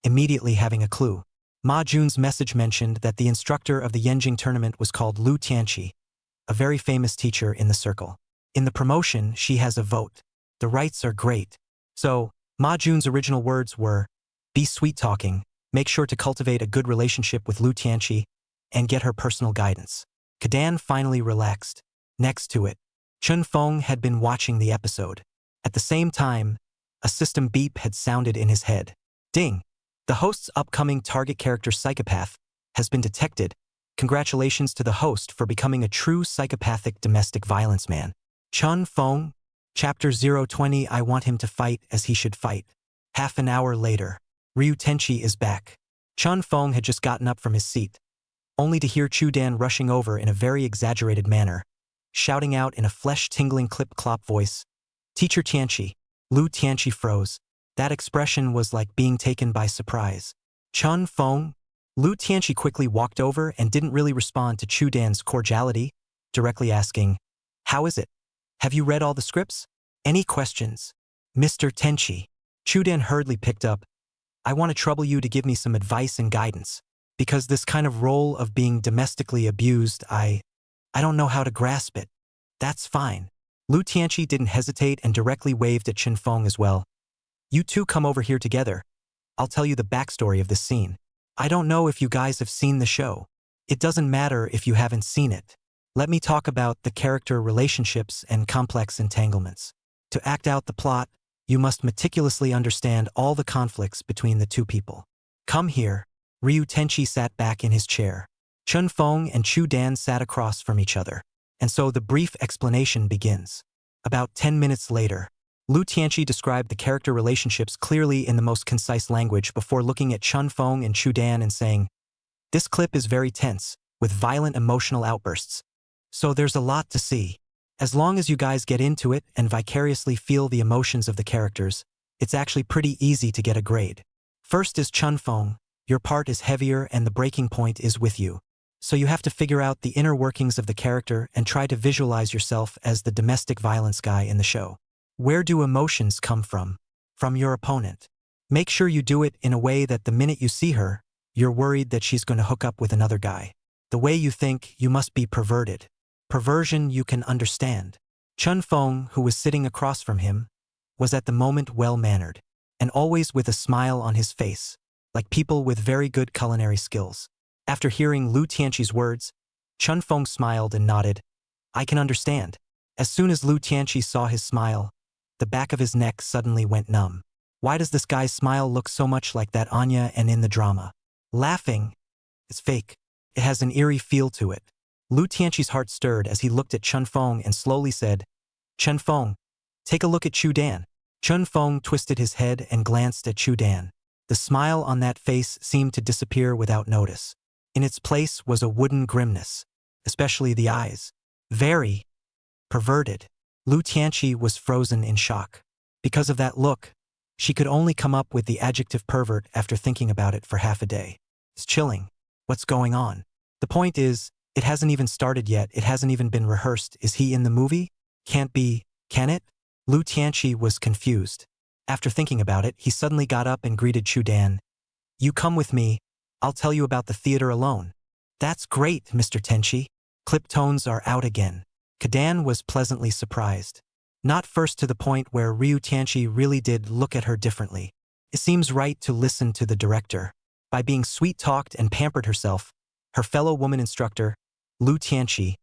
immediately having a clue. Ma Jun's message mentioned that the instructor of the Yenjing tournament was called Lu Tianqi, a very famous teacher in the circle. In the promotion, she has a vote. The rights are great. So, Ma Jun's original words were, "Be sweet-talking, make sure to cultivate a good relationship with Lu Tianqi, and get her personal guidance." Kadan finally relaxed. Next to it, Chun Feng had been watching the episode. At the same time, a system beep had sounded in his head. Ding! The host's upcoming target character psychopath has been detected. Congratulations to the host for becoming a true psychopathic domestic violence man. Chun Feng, Chapter 020. I want him to fight as he should fight. Half an hour later, Ryu Tenchi is back. Chun Feng had just gotten up from his seat, only to hear Chu Dan rushing over in a very exaggerated manner, shouting out in a flesh-tingling clip-clop voice, "Teacher Tianqi." Lu Tianqi froze. That expression was like being taken by surprise. "Chun Feng?" Lu Tianqi quickly walked over and didn't really respond to Chu Dan's cordiality, directly asking, "How is it? Have you read all the scripts? Any questions?" "Mr. Tenchi." Chu Dan hurriedly picked up, "I want to trouble you to give me some advice and guidance, because this kind of role of being domestically abused, I don't know how to grasp it." "That's fine." Lu Tianqi didn't hesitate and directly waved at Chun Feng as well. "You two come over here together. I'll tell you the backstory of this scene. I don't know if you guys have seen the show. It doesn't matter if you haven't seen it. Let me talk about the character relationships and complex entanglements. To act out the plot, you must meticulously understand all the conflicts between the two people. Come here." Ryu Tenchi sat back in his chair. Chun Feng and Chu Dan sat across from each other. And so the brief explanation begins. About 10 minutes later, Lu Tianqi described the character relationships clearly in the most concise language before looking at Chun Feng and Chu Dan and saying, "This clip is very tense, with violent emotional outbursts. So there's a lot to see. As long as you guys get into it and vicariously feel the emotions of the characters, it's actually pretty easy to get a grade. First is Chun Feng. Your part is heavier and the breaking point is with you. So you have to figure out the inner workings of the character and try to visualize yourself as the domestic violence guy in the show. Where do emotions come from? From your opponent. Make sure you do it in a way that the minute you see her, you're worried that she's going to hook up with another guy. The way you think, you must be perverted. Perversion you can understand." Chun Feng, who was sitting across from him, was at the moment well-mannered, and always with a smile on his face, like people with very good culinary skills. After hearing Lu Tianqi's words, Chun Feng smiled and nodded. "I can understand." As soon as Lu Tianqi saw his smile, the back of his neck suddenly went numb. Why does this guy's smile look so much like that Anya and in the drama? Laughing. It's fake. It has an eerie feel to it. Lu Tianqi's heart stirred as he looked at Chun Feng and slowly said, "Chun Feng, take a look at Chu Dan." Chun Feng twisted his head and glanced at Chu Dan. The smile on that face seemed to disappear without notice. In its place was a wooden grimness, especially the eyes. Very perverted. Lu Tianqi was frozen in shock. Because of that look, she could only come up with the adjective pervert after thinking about it for half a day. It's chilling. What's going on? The point is, it hasn't even started yet, it hasn't even been rehearsed. Is he in the movie? Can't be, can it? Lu Tianqi was confused. After thinking about it, he suddenly got up and greeted Chu Dan. You come with me, I'll tell you about the theater alone. That's great, Mr. Tenchi. Clip tones are out again. Kadan was pleasantly surprised. Not first to the point where Ryu Tianchi really did look at her differently. It seems right to listen to the director. By being sweet-talked and pampered herself, her fellow woman instructor, Lu Tianchi,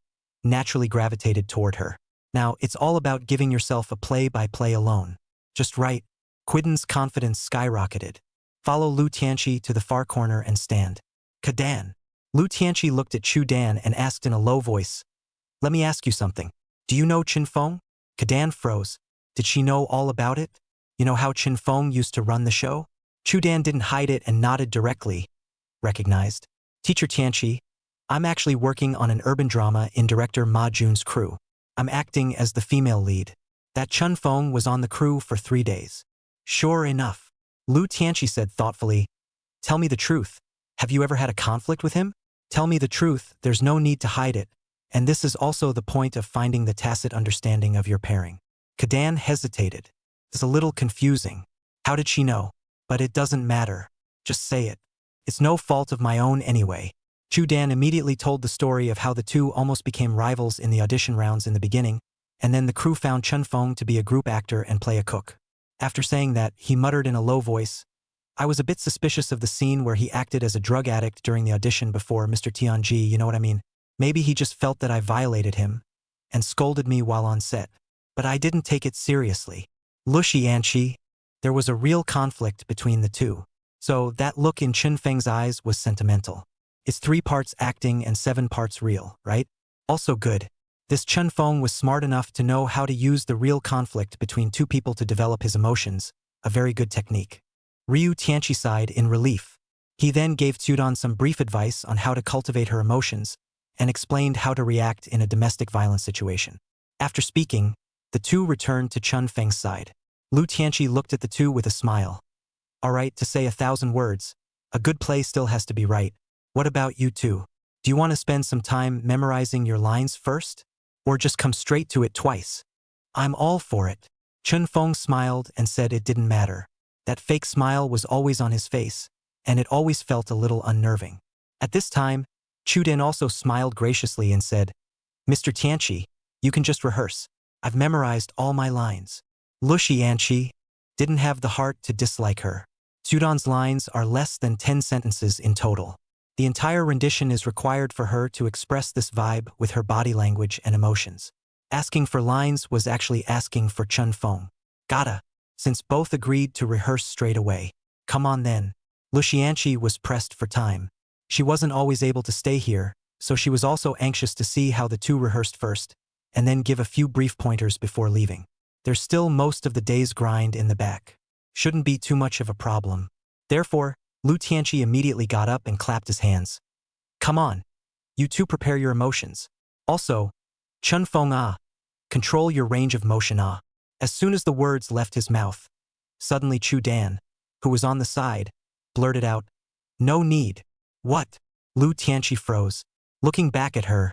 naturally gravitated toward her. Now, it's all about giving yourself a play-by-play alone. Just right. Quiden's confidence skyrocketed. Follow Lu Tianchi to the far corner and stand. Kadan. Lu Tianchi looked at Chu Dan and asked in a low voice, let me ask you something. Do you know Chin Feng? Kadan froze. Did she know all about it? You know how Chin Feng used to run the show? Chu Dan didn't hide it and nodded directly. Recognized. Teacher Tianchi, I'm actually working on an urban drama in director Ma Jun's crew. I'm acting as the female lead. That Chun Feng was on the crew for 3 days. Sure enough. Lu Tianchi said thoughtfully, tell me the truth. Have you ever had a conflict with him? Tell me the truth, there's no need to hide it. And this is also the point of finding the tacit understanding of your pairing. Kadan hesitated. It's a little confusing. How did she know? But it doesn't matter. Just say it. It's no fault of my own anyway. Chu Dan immediately told the story of how the two almost became rivals in the audition rounds in the beginning, and then the crew found Chun Feng to be a group actor and play a cook. After saying that, he muttered in a low voice, I was a bit suspicious of the scene where he acted as a drug addict during the audition before Mr. Tianji, you know what I mean? Maybe he just felt that I violated him and scolded me while on set. But I didn't take it seriously. Lu Tianchi, there was a real conflict between the two. So that look in Chin Feng's eyes was sentimental. It's 3 parts acting and 7 parts real, right? Also good. This Chun Feng was smart enough to know how to use the real conflict between 2 people to develop his emotions, a very good technique. Ryu Tianchi sighed in relief. He then gave Tsudan some brief advice on how to cultivate her emotions and explained how to react in a domestic violence situation. After speaking, the two returned to Chun Feng's side. Lu Tianchi looked at the two with a smile. All right, to say 1,000 words, a good play still has to be right. What about you two? Do you want to spend some time memorizing your lines first? Or just come straight to it twice? I'm all for it. Chun Feng smiled and said it didn't matter. That fake smile was always on his face, and it always felt a little unnerving. At this time, Chu Dan also smiled graciously and said, Mr. Tianchi, you can just rehearse. I've memorized all my lines. Lu Tianchi didn't have the heart to dislike her. Tsudan's lines are less than 10 sentences in total. The entire rendition is required for her to express this vibe with her body language and emotions. Asking for lines was actually asking for Chun Feng. Gotta. Since both agreed to rehearse straight away. Come on then. Lu Tianchi was pressed for time. She wasn't always able to stay here, so she was also anxious to see how the two rehearsed first, and then give a few brief pointers before leaving. There's still most of the day's grind in the back. Shouldn't be too much of a problem. Therefore, Lu Tianchi immediately got up and clapped his hands. Come on. You two prepare your emotions. Also, Chun Feng control your range of motion As soon as the words left his mouth, suddenly Chu Dan, who was on the side, blurted out, No need. What? Lu Tianchi froze, looking back at her.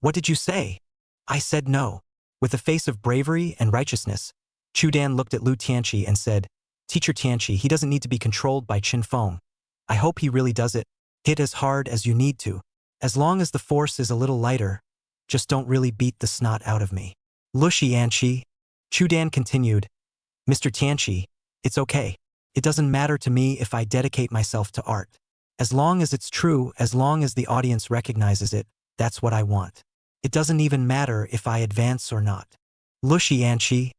What did you say? I said no. With a face of bravery and righteousness, Chu Dan looked at Lu Tianchi and said, Teacher Tianchi, he doesn't need to be controlled by Chin Feng. I hope he really does it. Hit as hard as you need to. As long as the force is a little lighter, just don't really beat the snot out of me. Lu Tianchi, Chu Dan continued, Mr. Tianchi, it's okay. It doesn't matter to me if I dedicate myself to art. As long as it's true, as long as the audience recognizes it, that's what I want. It doesn't even matter if I advance or not. Lu Tianchi,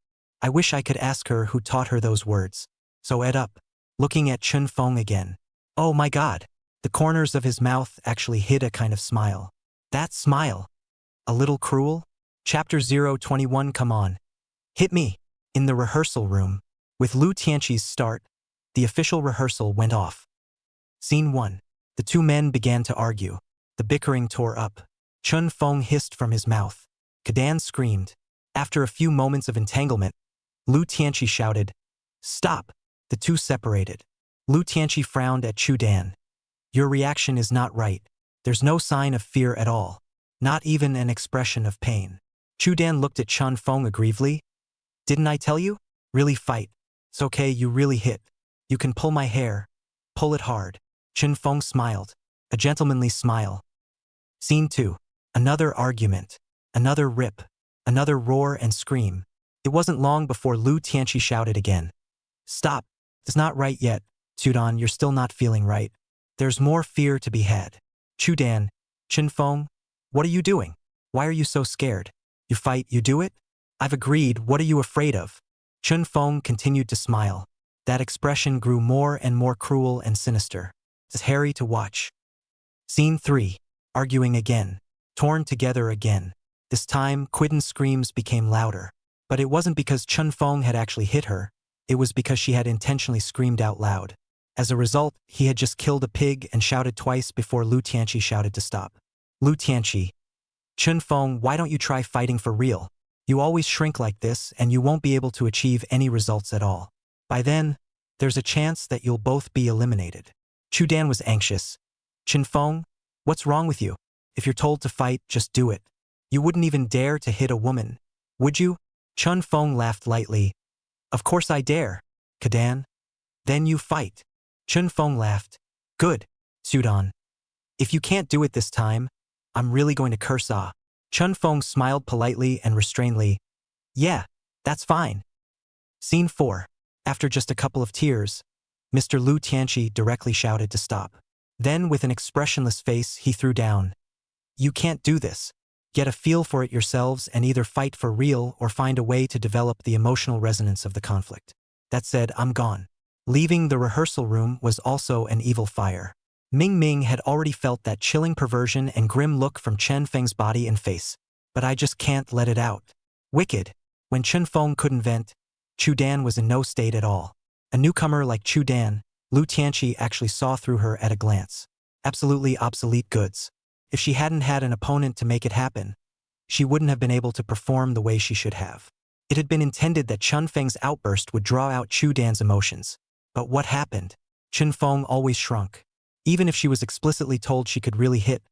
I wish I could ask her who taught her those words. So ed up, looking at Chun Feng again. Oh my God. The corners of his mouth actually hid a kind of smile. That smile. A little cruel? Chapter 021 Come on. Hit me. In the rehearsal room, With Lu Tianqi's start, the official rehearsal went off. Scene 1. The two men began to argue. The bickering tore up. Chun Feng hissed from his mouth. Kadan screamed. After a few moments of entanglement, Lu Tianqi shouted, "Stop!" The two separated. Lu Tianqi frowned at Chu Dan. "Your reaction is not right. There's no sign of fear at all. Not even an expression of pain." Chu Dan looked at Chun Feng aggrievedly. "Didn't I tell you? Really fight. It's okay, you really hit. You can pull my hair. Pull it hard." Chun Feng smiled. A gentlemanly smile. Scene 2. Another argument. Another rip. Another roar and scream. It wasn't long before Lu Tianqi shouted again. "Stop. It's not right yet. Chudan, you're still not feeling right. There's more fear to be had." Chudan, Chun Feng, what are you doing? Why are you so scared? You fight, you do it? I've agreed, what are you afraid of? Chun Feng continued to smile. That expression grew more and more cruel and sinister. It's hairy to watch. Scene 3. Arguing again. Torn together again. This time, Quiden's screams became louder. But it wasn't because Chun Feng had actually hit her, it was because she had intentionally screamed out loud. As a result, he had just killed a pig and shouted twice before Lu Tianqi shouted to stop. Lu Tianqi. Chun Feng, why don't you try fighting for real? You always shrink like this and you won't be able to achieve any results at all. By then, there's a chance that you'll both be eliminated. Chu Dan was anxious. Chun Feng, what's wrong with you? If you're told to fight, just do it. You wouldn't even dare to hit a woman, would you? Chun Feng laughed lightly. Of course I dare. Kadan. Then you fight. Chun Feng laughed. Good. Sudan. If you can't do it this time, I'm really going to curse ah. Chun Feng smiled politely and restrainedly. Yeah, that's fine. Scene 4. After just a couple of tears, Mr. Lu Tianqi directly shouted to stop. Then, with an expressionless face, he threw down. You can't do this. Get a feel for it yourselves and either fight for real or find a way to develop the emotional resonance of the conflict. That said, I'm gone. Leaving the rehearsal room was also an evil fire. Ming Ming had already felt that chilling perversion and grim look from Chen Feng's body and face. But I just can't let it out. Wicked. When Chun Feng couldn't vent, Chu Dan was in no state at all. A newcomer like Chu Dan, Lu Tianqi actually saw through her at a glance. Absolutely obsolete goods. If she hadn't had an opponent to make it happen, she wouldn't have been able to perform the way she should have. It had been intended that Chun Feng's outburst would draw out Chu Dan's emotions. But what happened? Chun Feng always shrunk. Even if she was explicitly told she could really hit,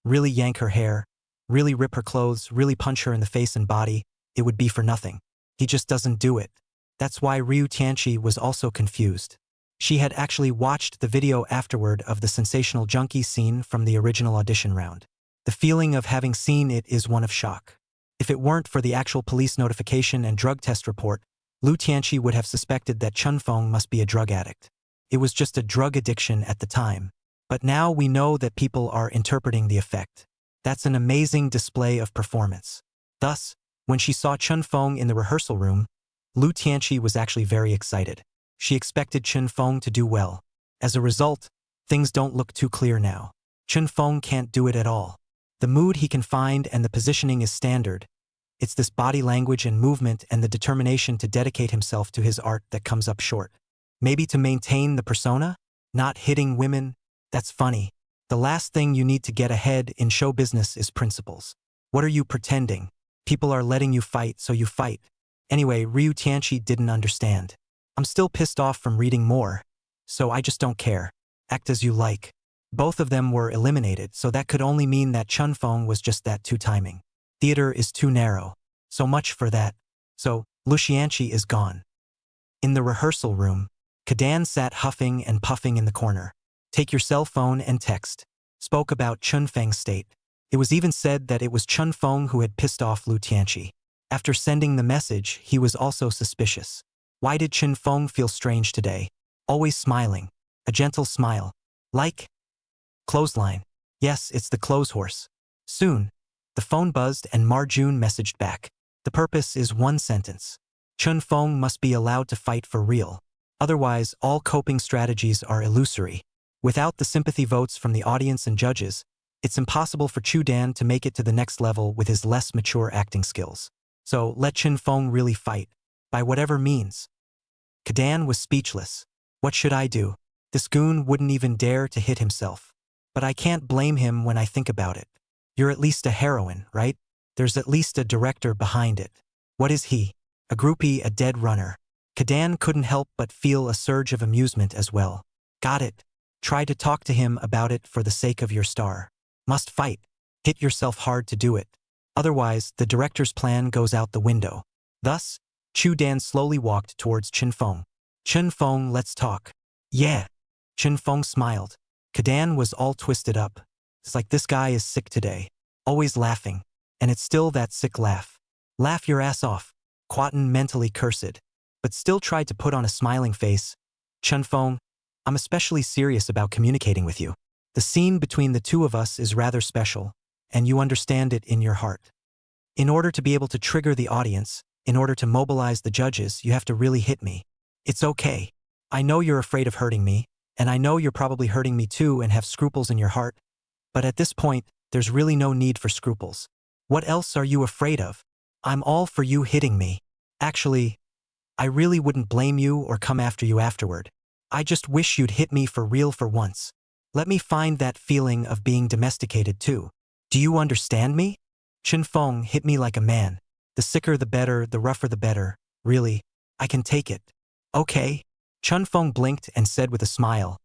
really yank her hair, really rip her clothes, really punch her in the face and body, it would be for nothing. He just doesn't do it. That's why Ryu Tianqi was also confused. She had actually watched the video afterward of the sensational junkie scene from the original audition round. The feeling of having seen it is one of shock. If it weren't for the actual police notification and drug test report, Lu Tianqi would have suspected that Chun Feng must be a drug addict. It was just a drug addiction at the time. But now we know that people are interpreting the effect. That's an amazing display of performance. Thus, when she saw Chun Feng in the rehearsal room, Lu Tianqi was actually very excited. She expected Chun Feng to do well. As a result, things don't look too clear now. Chun Feng can't do it at all. The mood he can find and the positioning is standard. It's this body language and movement and the determination to dedicate himself to his art that comes up short. Maybe to maintain the persona? Not hitting women? That's funny. The last thing you need to get ahead in show business is principles. What are you pretending? People are letting you fight, so you fight. Anyway, Ryu Tianqi didn't understand. I'm still pissed off from reading more, so I just don't care. Act as you like. Both of them were eliminated, so that could only mean that Chun Feng was just that too timing. Theater is too narrow. So much for that. So, Lu Tianqi is gone. In the rehearsal room, Kadan sat huffing and puffing in the corner. Take your cell phone and text. Spoke about Chun Feng's state. It was even said that it was Chun Feng who had pissed off Lu Tianqi. After sending the message, he was also suspicious. Why did Chun Feng feel strange today? Always smiling. A gentle smile. Like? Clothesline. Yes, it's the clothes horse. Soon. The phone buzzed and Marjun messaged back. The purpose is one sentence. Chun Feng must be allowed to fight for real. Otherwise, all coping strategies are illusory. Without the sympathy votes from the audience and judges, it's impossible for Chu Dan to make it to the next level with his less mature acting skills. So let Chun Feng really fight, by whatever means. Kadan was speechless. What should I do? This goon wouldn't even dare to hit himself. But I can't blame him when I think about it. You're at least a heroine, right? There's at least a director behind it. What is he? A groupie, a dead runner. Kadan couldn't help but feel a surge of amusement as well. Got it. Try to talk to him about it for the sake of your star. Must fight. Hit yourself hard to do it. Otherwise, the director's plan goes out the window. Thus, Chu Dan slowly walked towards Chen Feng. Chen Feng, let's talk. Yeah. Chen Feng smiled. Kadan was all twisted up. It's like this guy is sick today. Always laughing. And it's still that sick laugh. Laugh your ass off. Quatin mentally cursed, but still tried to put on a smiling face. Chen Feng, I'm especially serious about communicating with you. The scene between the two of us is rather special, and you understand it in your heart. In order to be able to trigger the audience, in order to mobilize the judges, you have to really hit me. It's okay. I know you're afraid of hurting me, and I know you're probably hurting me too and have scruples in your heart, but at this point, there's really no need for scruples. What else are you afraid of? I'm all for you hitting me. Actually, I really wouldn't blame you or come after you afterward. I just wish you'd hit me for real for once. Let me find that feeling of being domesticated too. Do you understand me? Chen Feng, hit me like a man. The sicker the better, the rougher the better. Really, I can take it. Okay. Chen Feng blinked and said with a smile.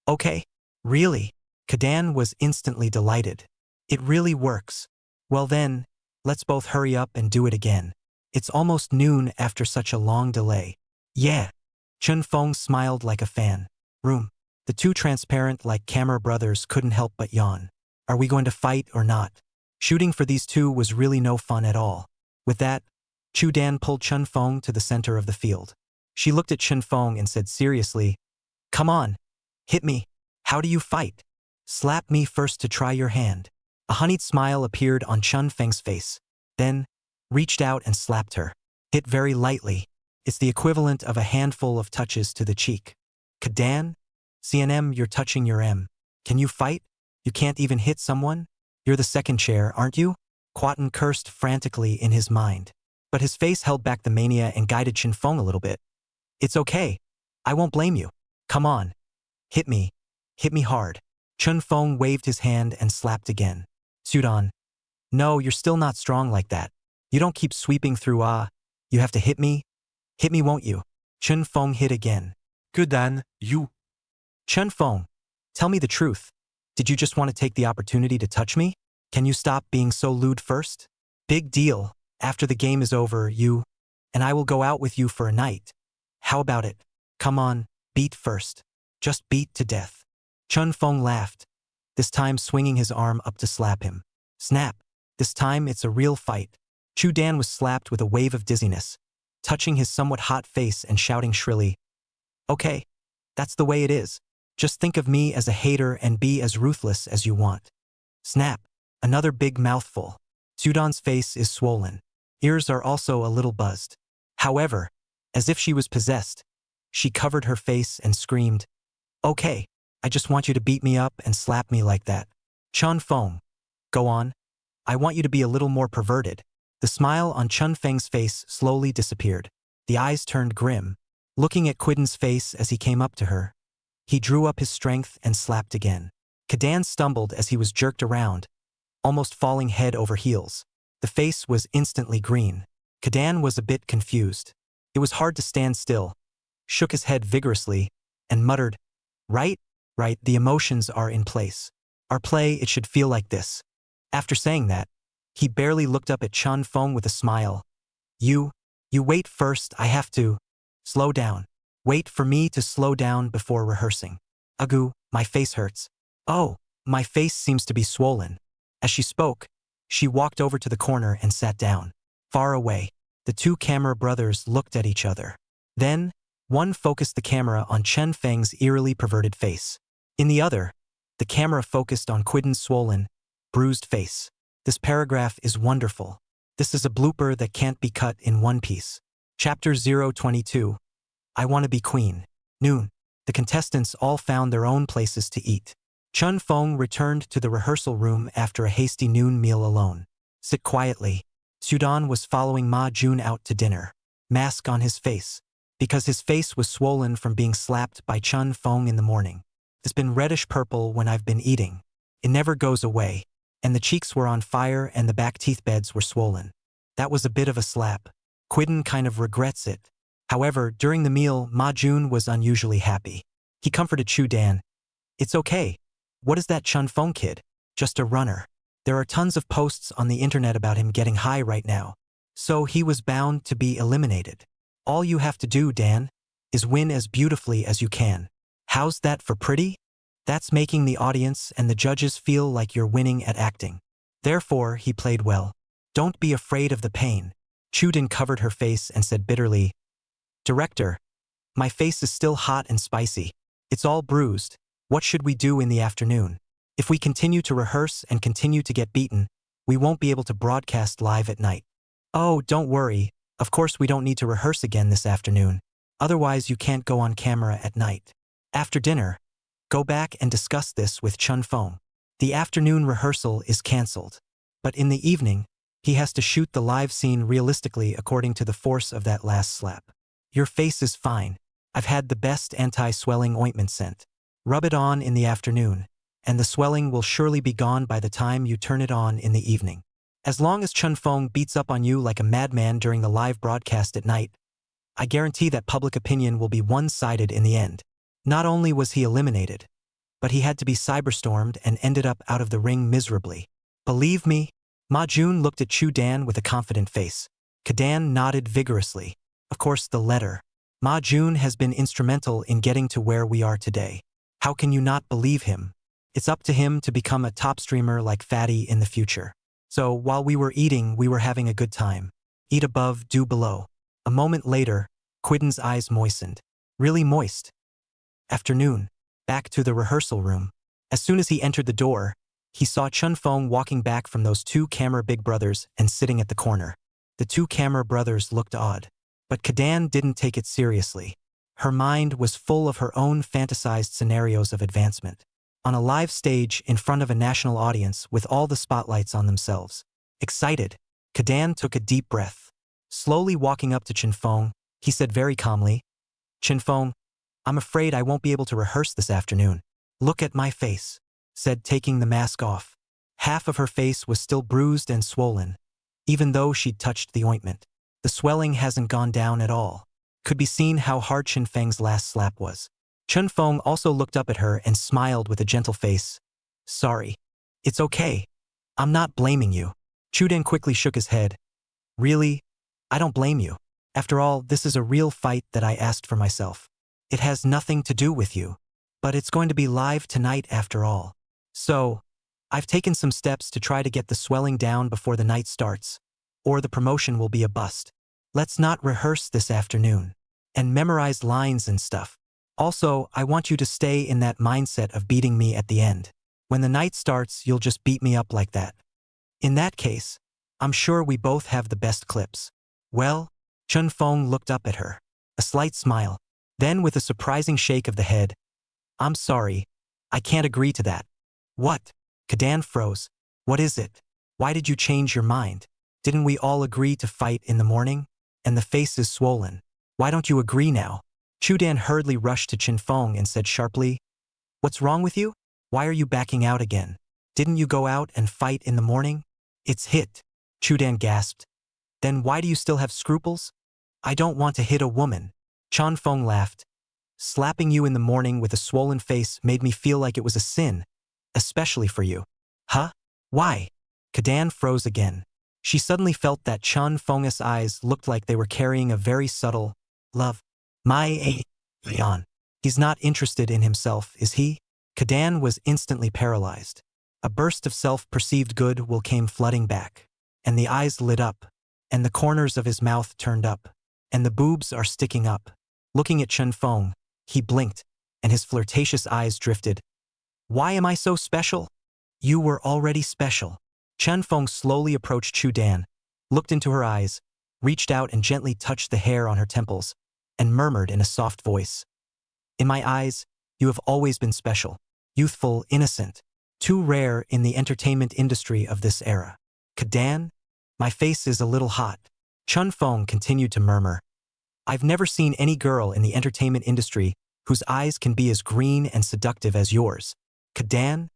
Okay. Really? Kadan was instantly delighted. It really works. Well then, let's both hurry up and do it again. It's almost noon after such a long delay. Yeah. Chen Feng smiled like a fan. Room. The two transparent like camera brothers couldn't help but yawn. Are we going to fight or not? Shooting for these two was really no fun at all. With that, Chu Dan pulled Chen Feng to the center of the field. She looked at Chen Feng and said seriously, "Come on. Hit me. How do you fight? Slap me first to try your hand." A honeyed smile appeared on Chen Feng's face. Then, reached out and slapped her. Hit very lightly. It's the equivalent of a handful of touches to the cheek. Kadan? CNM, you're touching your M. Can you fight? You can't even hit someone? You're the second chair, aren't you? Quatin cursed frantically in his mind. But his face held back the mania and guided Chen Feng a little bit. It's okay. I won't blame you. Come on. Hit me. Hit me hard. Chen Feng waved his hand and slapped again. Sudan. No, you're still not strong like that. You don't keep sweeping through You have to hit me. Hit me, won't you? Chen Feng hit again. Dan, you. Chen Feng, tell me the truth. Did you just want to take the opportunity to touch me? Can you stop being so lewd first? Big deal. After the game is over, you and I will go out with you for a night. How about it? Come on, beat first. Just beat to death. Chen Feng laughed, this time swinging his arm up to slap him. Snap. This time it's a real fight. Chu Dan was slapped with a wave of dizziness, touching his somewhat hot face and shouting shrilly, "Okay, that's the way it is. Just think of me as a hater and be as ruthless as you want." Snap. Another big mouthful. Sudan's face is swollen. Ears are also a little buzzed. However, as if she was possessed, she covered her face and screamed, "Okay, I just want you to beat me up and slap me like that." Chen Feng, go on. I want you to be a little more perverted. The smile on Chen Feng's face slowly disappeared. The eyes turned grim. Looking at Quidden's face as he came up to her, he drew up his strength and slapped again. Kadan stumbled as he was jerked around, almost falling head over heels. The face was instantly green. Kadan was a bit confused. It was hard to stand still, shook his head vigorously, and muttered, Right, the emotions are in place. Our play, it should feel like this." After saying that, he barely looked up at Chen Feng with a smile. You wait first, I have to. Slow down. Wait for me to slow down before rehearsing. Agu, my face hurts. Oh, my face seems to be swollen. As she spoke, she walked over to the corner and sat down. Far away, the two camera brothers looked at each other. Then, one focused the camera on Chen Feng's eerily perverted face. In the other, the camera focused on Quidden's swollen, bruised face. This paragraph is wonderful. This is a blooper that can't be cut in one piece. Chapter 022. I Want to Be Queen. Noon. The contestants all found their own places to eat. Chen Feng returned to the rehearsal room after a hasty noon meal alone. Sit quietly. Sudan was following Ma Jun out to dinner, mask on his face. because his face was swollen from being slapped by Chun Fong in the morning. It's been reddish-purple when I've been eating. It never goes away. And the cheeks were on fire and the back teeth beds were swollen. That was a bit of a slap. Quidden kind of regrets it. However, during the meal, Ma Jun was unusually happy. He comforted Chu Dan. It's okay. What is that Chun Fong kid? Just a runner. There are tons of posts on the internet about him getting high right now. So he was bound to be eliminated. All you have to do, Dan, is win as beautifully as you can. How's that for pretty? That's making the audience and the judges feel like you're winning at acting. Therefore, he played well. Don't be afraid of the pain. Chudin covered her face and said bitterly, Director, my face is still hot and spicy. It's all bruised. What should we do in the afternoon? If we continue to rehearse and continue to get beaten, we won't be able to broadcast live at night. Oh, don't worry. Of course we don't need to rehearse again this afternoon. Otherwise you can't go on camera at night. After dinner, go back and discuss this with Chun Fong. The afternoon rehearsal is cancelled. But in the evening, he has to shoot the live scene realistically according to the force of that last slap. Your face is fine. I've had the best anti-swelling ointment sent. Rub it on in the afternoon, and the swelling will surely be gone by the time you turn it on in the evening. As long as Chun Fong beats up on you like a madman during the live broadcast at night, I guarantee that public opinion will be one-sided in the end. Not only was he eliminated, but he had to be cyberstormed and ended up out of the ring miserably. Believe me? Ma Jun looked at Chu Dan with a confident face. Kadan nodded vigorously. Of course, the letter. Ma Jun has been instrumental in getting to where we are today. How can you not believe him? It's up to him to become a top streamer like Fatty in the future. So while we were eating, we were having a good time. Eat above, do below. A moment later, Quidden's eyes moistened. Really moist. Afternoon. Back to the rehearsal room. As soon as he entered the door, he saw Chun Fong walking back from those two camera big brothers and sitting at the corner. The two camera brothers looked odd. But Kadan didn't take it seriously. Her mind was full of her own fantasized scenarios of advancement. On a live stage in front of a national audience with all the spotlights on themselves. Excited, Kadan took a deep breath. Slowly walking up to Chun Fong, he said very calmly, Chun Fong, I'm afraid I won't be able to rehearse this afternoon. Look at my face, said taking the mask off. Half of her face was still bruised and swollen, even though she'd touched the ointment. The swelling hasn't gone down at all. Could be seen how hard Chun Feng's last slap was. Chun Fong also looked up at her and smiled with a gentle face. Sorry. It's okay. I'm not blaming you. Chudan quickly shook his head. Really? I don't blame you. After all, this is a real fight that I asked for myself. It has nothing to do with you. But it's going to be live tonight after all. So, I've taken some steps to try to get the swelling down before the night starts, or the promotion will be a bust. Let's not rehearse this afternoon. And memorize lines and stuff. Also, I want you to stay in that mindset of beating me at the end. When the night starts, you'll just beat me up like that. In that case, I'm sure we both have the best clips. Well, Chun Fong looked up at her. A slight smile. Then with a surprising shake of the head, I'm sorry. I can't agree to that. What? Kadan froze. What is it? Why did you change your mind? Didn't we all agree to fight in the morning? And the face is swollen. Why don't you agree now? Chudan hurriedly rushed to Chun Fong and said sharply, What's wrong with you? Why are you backing out again? Didn't you go out and fight in the morning? It's hit. Chudan gasped. Then why do you still have scruples? I don't want to hit a woman. Chun Fong laughed. Slapping you in the morning with a swollen face made me feel like it was a sin, especially for you. Huh? Why? Kadan froze again. She suddenly felt that Chun Fong's eyes looked like they were carrying a very subtle love. Leon. He's not interested in himself, is he? Kadan was instantly paralyzed. A burst of self-perceived goodwill came flooding back. And the eyes lit up. And the corners of his mouth turned up. And the boobs are sticking up. Looking at Chun Fong, he blinked, and his flirtatious eyes drifted. Why am I so special? You were already special. Chun Fong slowly approached Chu Dan, looked into her eyes, reached out and gently touched the hair on her temples, and murmured in a soft voice. In my eyes, you have always been special, youthful, innocent, too rare in the entertainment industry of this era. Kadan? My face is a little hot. Chun Fong continued to murmur. I've never seen any girl in the entertainment industry whose eyes can be as green and seductive as yours. Kadan?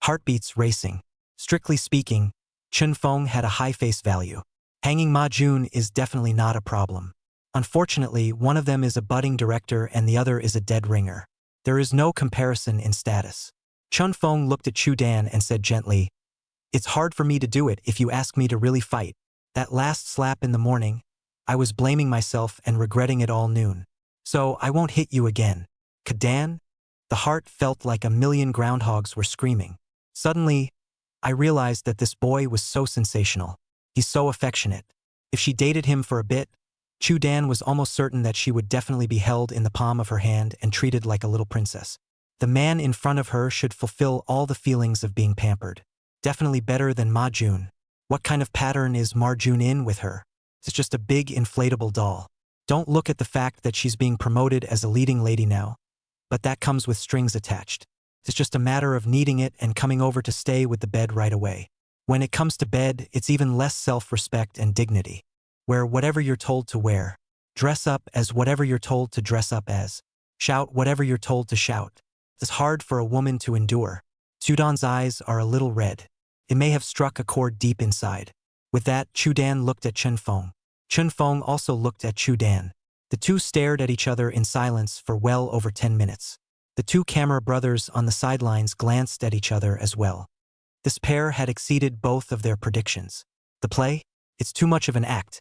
Heartbeats racing. Strictly speaking, Chun Fong had a high face value. Hanging Ma Jun is definitely not a problem. Unfortunately, one of them is a budding director and the other is a dead ringer. There is no comparison in status. Chun Fong looked at Chu Dan and said gently, "It's hard for me to do it if you ask me to really fight. That last slap in the morning, I was blaming myself and regretting it all noon. So I won't hit you again." Kadan? The heart felt like a million groundhogs were screaming. Suddenly, I realized that this boy was so sensational. He's so affectionate. If she dated him for a bit, Chu Dan was almost certain that she would definitely be held in the palm of her hand and treated like a little princess. The man in front of her should fulfill all the feelings of being pampered. Definitely better than Ma Jun. What kind of pattern is Ma Jun in with her? It's just a big inflatable doll. Don't look at the fact that she's being promoted as a leading lady now, but that comes with strings attached. It's just a matter of needing it and coming over to stay with the bed right away. When it comes to bed, it's even less self-respect and dignity. Wear whatever you're told to wear. Dress up as whatever you're told to dress up as. Shout whatever you're told to shout. It's hard for a woman to endure. Chudan's eyes are a little red. It may have struck a chord deep inside. With that, Chu Dan looked at Chun Fong. Chun Fong also looked at Chu Dan. The two stared at each other in silence for well over 10 minutes. The two camera brothers on the sidelines glanced at each other as well. This pair had exceeded both of their predictions. The play? It's too much of an act,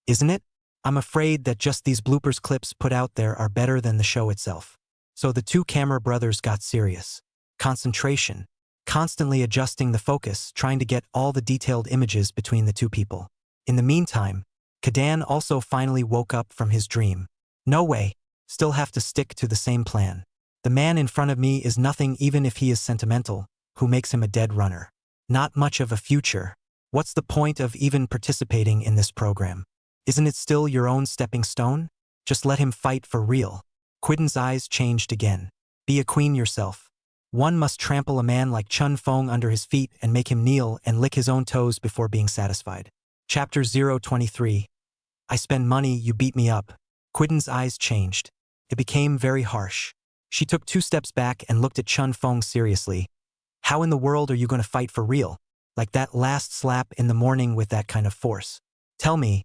isn't it? I'm afraid that just these bloopers clips put out there are better than the show itself. So the two camera brothers got serious. Concentration. Constantly adjusting the focus, trying to get all the detailed images between the two people. In the meantime, Kadan also finally woke up from his dream. No way. Still have to stick to the same plan. The man in front of me is nothing even if he is sentimental, who makes him a dead runner. Not much of a future. What's the point of even participating in this program? Isn't it still your own stepping stone? Just let him fight for real. Quiden's eyes changed again. Be a queen yourself. One must trample a man like Chun Fong under his feet and make him kneel and lick his own toes before being satisfied. Chapter 023. I spend money, you beat me up. Quiden's eyes changed. It became very harsh. She took 2 steps back and looked at Chun Fong seriously. How in the world are you going to fight for real? Like that last slap in the morning with that kind of force. Tell me,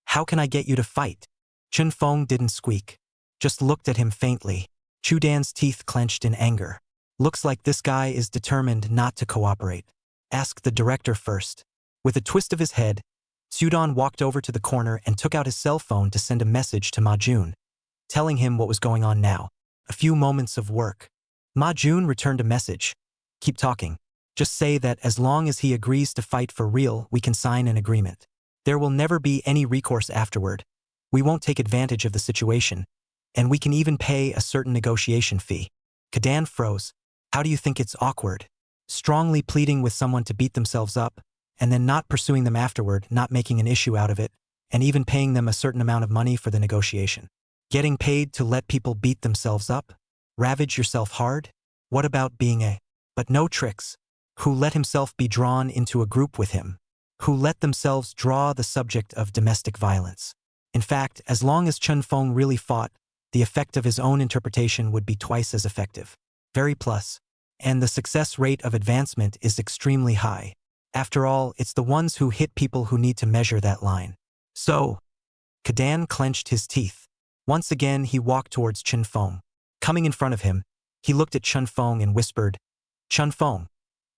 how can I get you to fight? Chun Fong didn't squeak. Just looked at him faintly. Chu Dan's teeth clenched in anger. Looks like this guy is determined not to cooperate. Ask the director first. With a twist of his head, Chudan walked over to the corner and took out his cell phone to send a message to Ma Jun, telling him what was going on now. A few moments of work. Ma Jun returned a message. Keep talking. Just say that as long as he agrees to fight for real, we can sign an agreement. There will never be any recourse afterward. We won't take advantage of the situation, and we can even pay a certain negotiation fee. Kadan froze. How do you think it's awkward? Strongly pleading with someone to beat themselves up, and then not pursuing them afterward, not making an issue out of it, and even paying them a certain amount of money for the negotiation. Getting paid to let people beat themselves up? Ravage yourself hard? What about being a, but no tricks, who let himself be drawn into a group with him, who let themselves draw the subject of domestic violence? In fact, as long as Chun Fong really fought, the effect of his own interpretation would be twice as effective. Very plus. And the success rate of advancement is extremely high. After all, it's the ones who hit people who need to measure that line. So, Kadan clenched his teeth. Once again, he walked towards Chun Fong. Coming in front of him, he looked at Chun Fong and whispered, Chun Fong,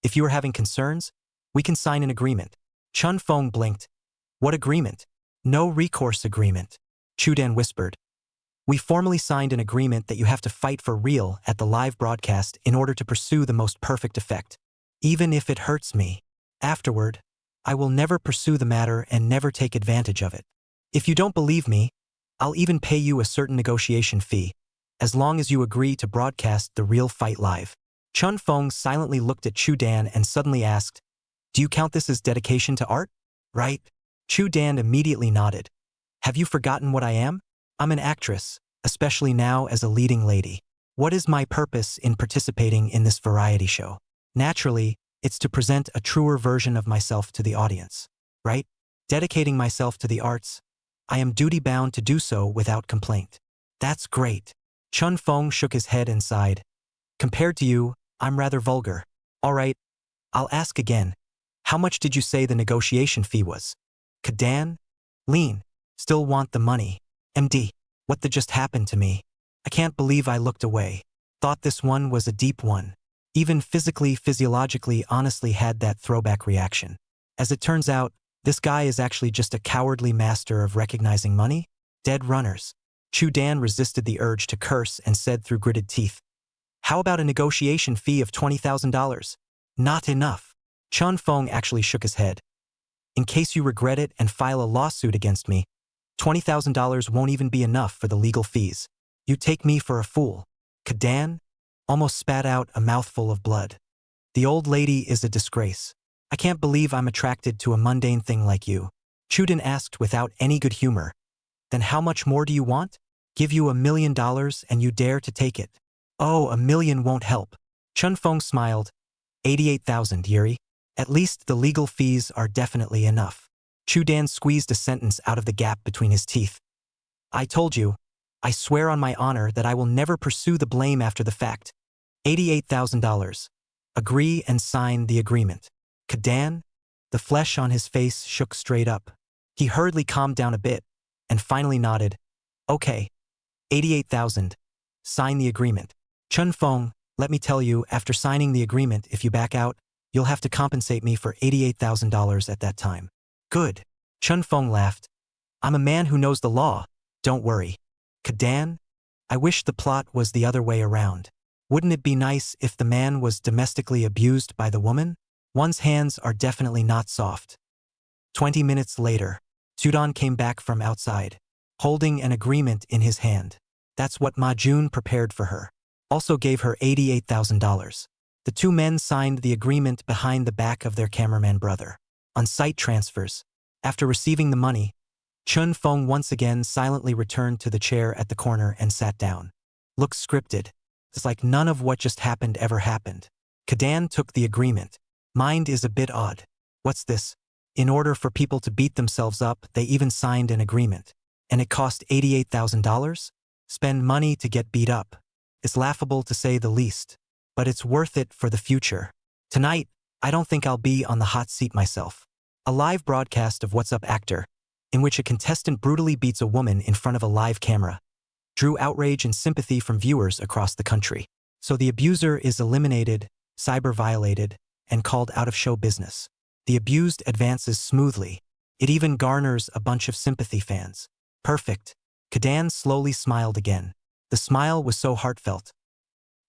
if you are having concerns, we can sign an agreement. Chun Fong blinked. What agreement? No recourse agreement. Chudan whispered. We formally signed an agreement that you have to fight for real at the live broadcast in order to pursue the most perfect effect. Even if it hurts me. Afterward, I will never pursue the matter and never take advantage of it. If you don't believe me, I'll even pay you a certain negotiation fee, as long as you agree to broadcast the real fight live. Chun Fong silently looked at Chu Dan and suddenly asked, Do you count this as dedication to art? Right? Chu Dan immediately nodded. Have you forgotten what I am? I'm an actress, especially now as a leading lady. What is my purpose in participating in this variety show? Naturally, it's to present a truer version of myself to the audience. Right? Dedicating myself to the arts, I am duty-bound to do so without complaint. That's great. Chun Feng shook his head and sighed. Compared to you, I'm rather vulgar. All right, I'll ask again. How much did you say the negotiation fee was? Kadan? Lean. Still want the money. MD. What the just happened to me? I can't believe I looked away. Thought this one was a deep one. Even physically, physiologically, honestly had that throwback reaction. As it turns out, this guy is actually just a cowardly master of recognizing money. Dead runners. Chu Dan resisted the urge to curse and said through gritted teeth, how about a negotiation fee of $20,000? Not enough. Chun Feng actually shook his head. In case you regret it and file a lawsuit against me, $20,000 won't even be enough for the legal fees. You take me for a fool. Kadan almost spat out a mouthful of blood. The old lady is a disgrace. I can't believe I'm attracted to a mundane thing like you. Chuden asked without any good humor. Then how much more do you want? Give you $1 million and you dare to take it. Oh, $1 million won't help. Chun Feng smiled. 88,000, Yuri. At least the legal fees are definitely enough. Chu Dan squeezed a sentence out of the gap between his teeth. I told you. I swear on my honor that I will never pursue the blame after the fact. $88,000. Agree and sign the agreement. Kadan? The flesh on his face shook straight up. He hurriedly calmed down a bit and finally nodded. Okay. 88,000. Sign the agreement. Chun Feng, let me tell you, after signing the agreement, if you back out, you'll have to compensate me for $88,000 at that time. Good. Chun Feng laughed. I'm a man who knows the law. Don't worry. Kadan? I wish the plot was the other way around. Wouldn't it be nice if the man was domestically abused by the woman? One's hands are definitely not soft. 20 minutes later, Sudan came back from outside, holding an agreement in his hand. That's what Ma Jun prepared for her. Also gave her $88,000. The two men signed the agreement behind the back of their cameraman brother. On site transfers. After receiving the money, Chun Feng once again silently returned to the chair at the corner and sat down. Looks scripted. It's like none of what just happened ever happened. Kadan took the agreement. Mind is a bit odd. What's this? In order for people to beat themselves up, they even signed an agreement. And it cost $88,000? Spend money to get beat up. It's laughable to say the least. But it's worth it for the future. Tonight, I don't think I'll be on the hot seat myself. A live broadcast of What's Up Actor, in which a contestant brutally beats a woman in front of a live camera, drew outrage and sympathy from viewers across the country. So the abuser is eliminated, cyber-violated, and called out of show business. The abused advances smoothly. It even garners a bunch of sympathy fans. Perfect. Kadan slowly smiled again. The smile was so heartfelt.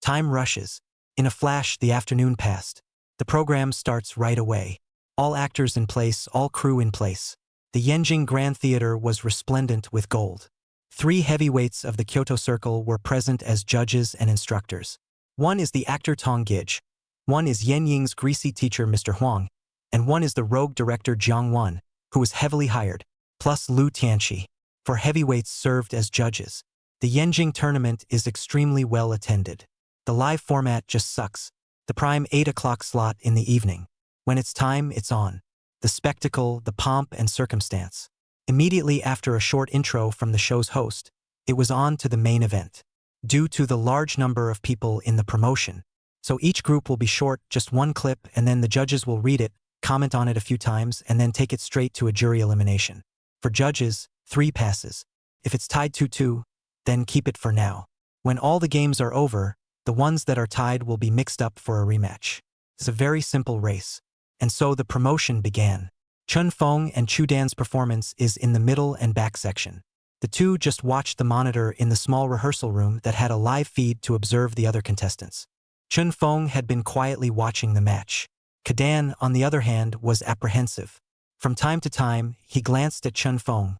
Time rushes. In a flash, the afternoon passed. The program starts right away. All actors in place, all crew in place. The Yenjing Grand Theater was resplendent with gold. 3 heavyweights of the Kyoto Circle were present as judges and instructors. One is the actor Tong Gij, one is Yenying's greasy teacher Mr. Huang, and one is the rogue director Jiang Wan, who was heavily hired, plus Lu Tianqi. 4 heavyweights served as judges. The Yenjing tournament is extremely well attended. The live format just sucks. The prime 8 o'clock slot in the evening. When it's time, it's on. The spectacle, the pomp and circumstance. Immediately after a short intro from the show's host, it was on to the main event. Due to the large number of people in the promotion, so each group will be short, just one clip, and then the judges will read it, comment on it a few times, and then take it straight to a jury elimination. For judges, 3 passes. If it's tied 2-2, then keep it for now. When all the games are over, the ones that are tied will be mixed up for a rematch. It's a very simple race. And so the promotion began. Chun Feng and Chu Dan's performance is in the middle and back section. The two just watched the monitor in the small rehearsal room that had a live feed to observe the other contestants. Chun Feng had been quietly watching the match. Kadan, on the other hand, was apprehensive. From time to time, he glanced at Chun Feng,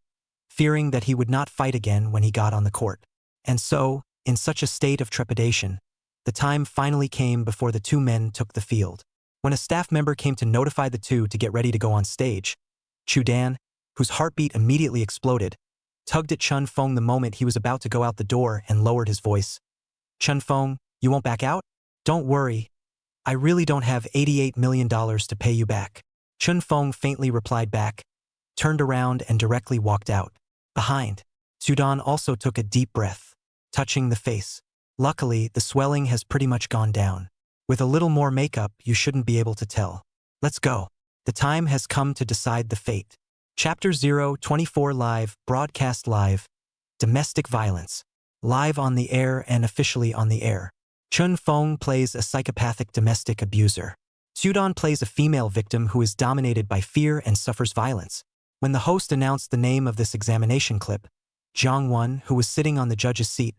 fearing that he would not fight again when he got on the court. And so, in such a state of trepidation, the time finally came before the 2 men took the field. When a staff member came to notify the 2 to get ready to go on stage, Chu Dan, whose heartbeat immediately exploded, tugged at Chun Feng the moment he was about to go out the door and lowered his voice. Chun Feng, you won't back out? Don't worry. I really don't have $88 million to pay you back. Chun Feng faintly replied back, turned around and directly walked out. Behind. Sudan also took a deep breath, touching the face. Luckily, the swelling has pretty much gone down. With a little more makeup, you shouldn't be able to tell. Let's go. The time has come to decide the fate. Chapter 024 Live, Broadcast Live. Domestic Violence. Live on the air and officially on the air. Chun Fong plays a psychopathic domestic abuser. Sudan plays a female victim who is dominated by fear and suffers violence. When the host announced the name of this examination clip, Jiang Won, who was sitting on the judge's seat,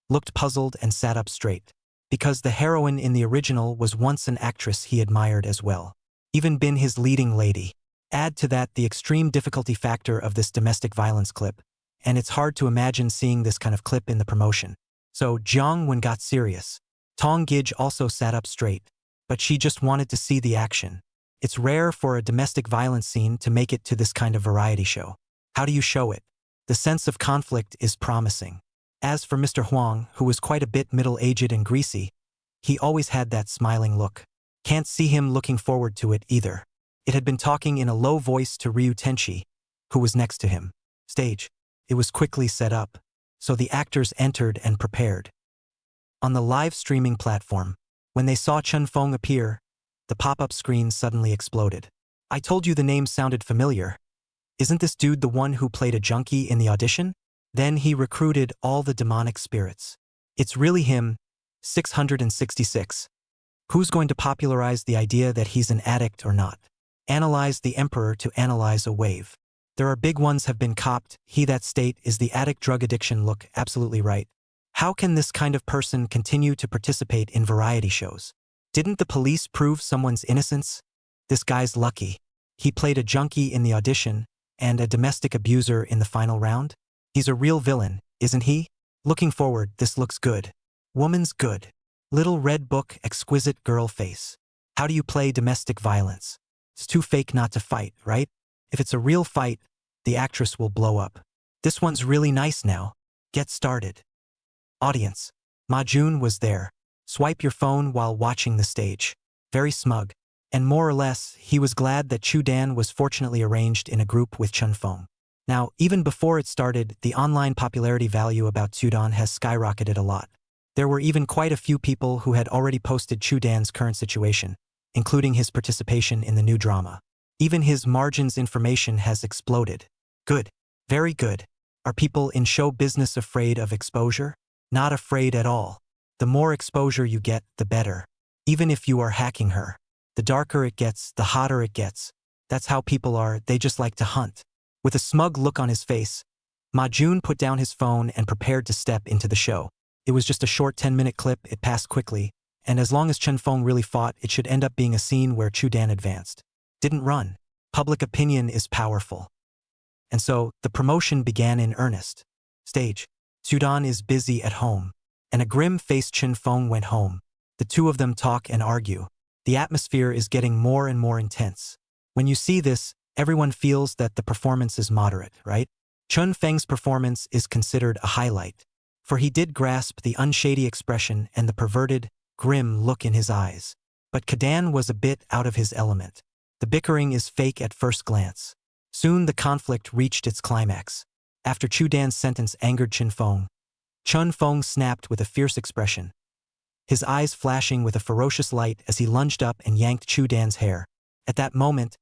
looked puzzled and sat up straight. Because the heroine in the original was once an actress he admired as well. Even been his leading lady. Add to that the extreme difficulty factor of this domestic violence clip, and it's hard to imagine seeing this kind of clip in the promotion. So Jiang Won got serious. Tong Gij also sat up straight, but she just wanted to see the action. It's rare for a domestic violence scene to make it to this kind of variety show. How do you show it? The sense of conflict is promising. As for Mr. Huang, who was quite a bit middle-aged and greasy, he always had that smiling look. Can't see him looking forward to it either. It had been talking in a low voice to Ryu Tenchi, who was next to him. Stage. It was quickly set up, so the actors entered and prepared. On the live streaming platform, when they saw Chun Fong appear, the pop-up screen suddenly exploded. I told you the name sounded familiar. Isn't this dude the one who played a junkie in the audition? Then he recruited all the demonic spirits. It's really him, 666. Who's going to popularize the idea that he's an addict or not? Analyze the emperor to analyze a wave. There are big ones have been copped. He that state is the addict drug addiction look absolutely right. How can this kind of person continue to participate in variety shows? Didn't the police prove someone's innocence? This guy's lucky. He played a junkie in the audition and a domestic abuser in the final round. He's a real villain, isn't he? Looking forward, this looks good. Woman's good. Little red book, exquisite girl face. How do you play domestic violence? It's too fake not to fight, right? If it's a real fight, the actress will blow up. This one's really nice now. Get started. Audience. Ma Jun was there. Swipe your phone while watching the stage. Very smug. And more or less, he was glad that Chu Dan was fortunately arranged in a group with Chun Fong. Now, even before it started, the online popularity value about Chudan has skyrocketed a lot. There were even quite a few people who had already posted Chu Dan's current situation, including his participation in the new drama. Even his margins information has exploded. Good. Very good. Are people in show business afraid of exposure? Not afraid at all. The more exposure you get, the better. Even if you are hacking her. The darker it gets, the hotter it gets. That's how people are, they just like to hunt. With a smug look on his face, Ma Jun put down his phone and prepared to step into the show. It was just a short 10-minute clip, it passed quickly, and as long as Chun Fong really fought, it should end up being a scene where Chu Dan advanced. Didn't run. Public opinion is powerful. And so, the promotion began in earnest. Stage. Sudan is busy at home, and a grim-faced Chun Fong went home. The two of them talk and argue. The atmosphere is getting more and more intense. When you see this, everyone feels that the performance is moderate, right? Chun Feng's performance is considered a highlight, for he did grasp the unshady expression and the perverted, grim look in his eyes. But Kadan was a bit out of his element. The bickering is fake at first glance. Soon the conflict reached its climax. After Chu Dan's sentence angered Chun Fong snapped with a fierce expression, his eyes flashing with a ferocious light as he lunged up and yanked Chu Dan's hair. At that moment,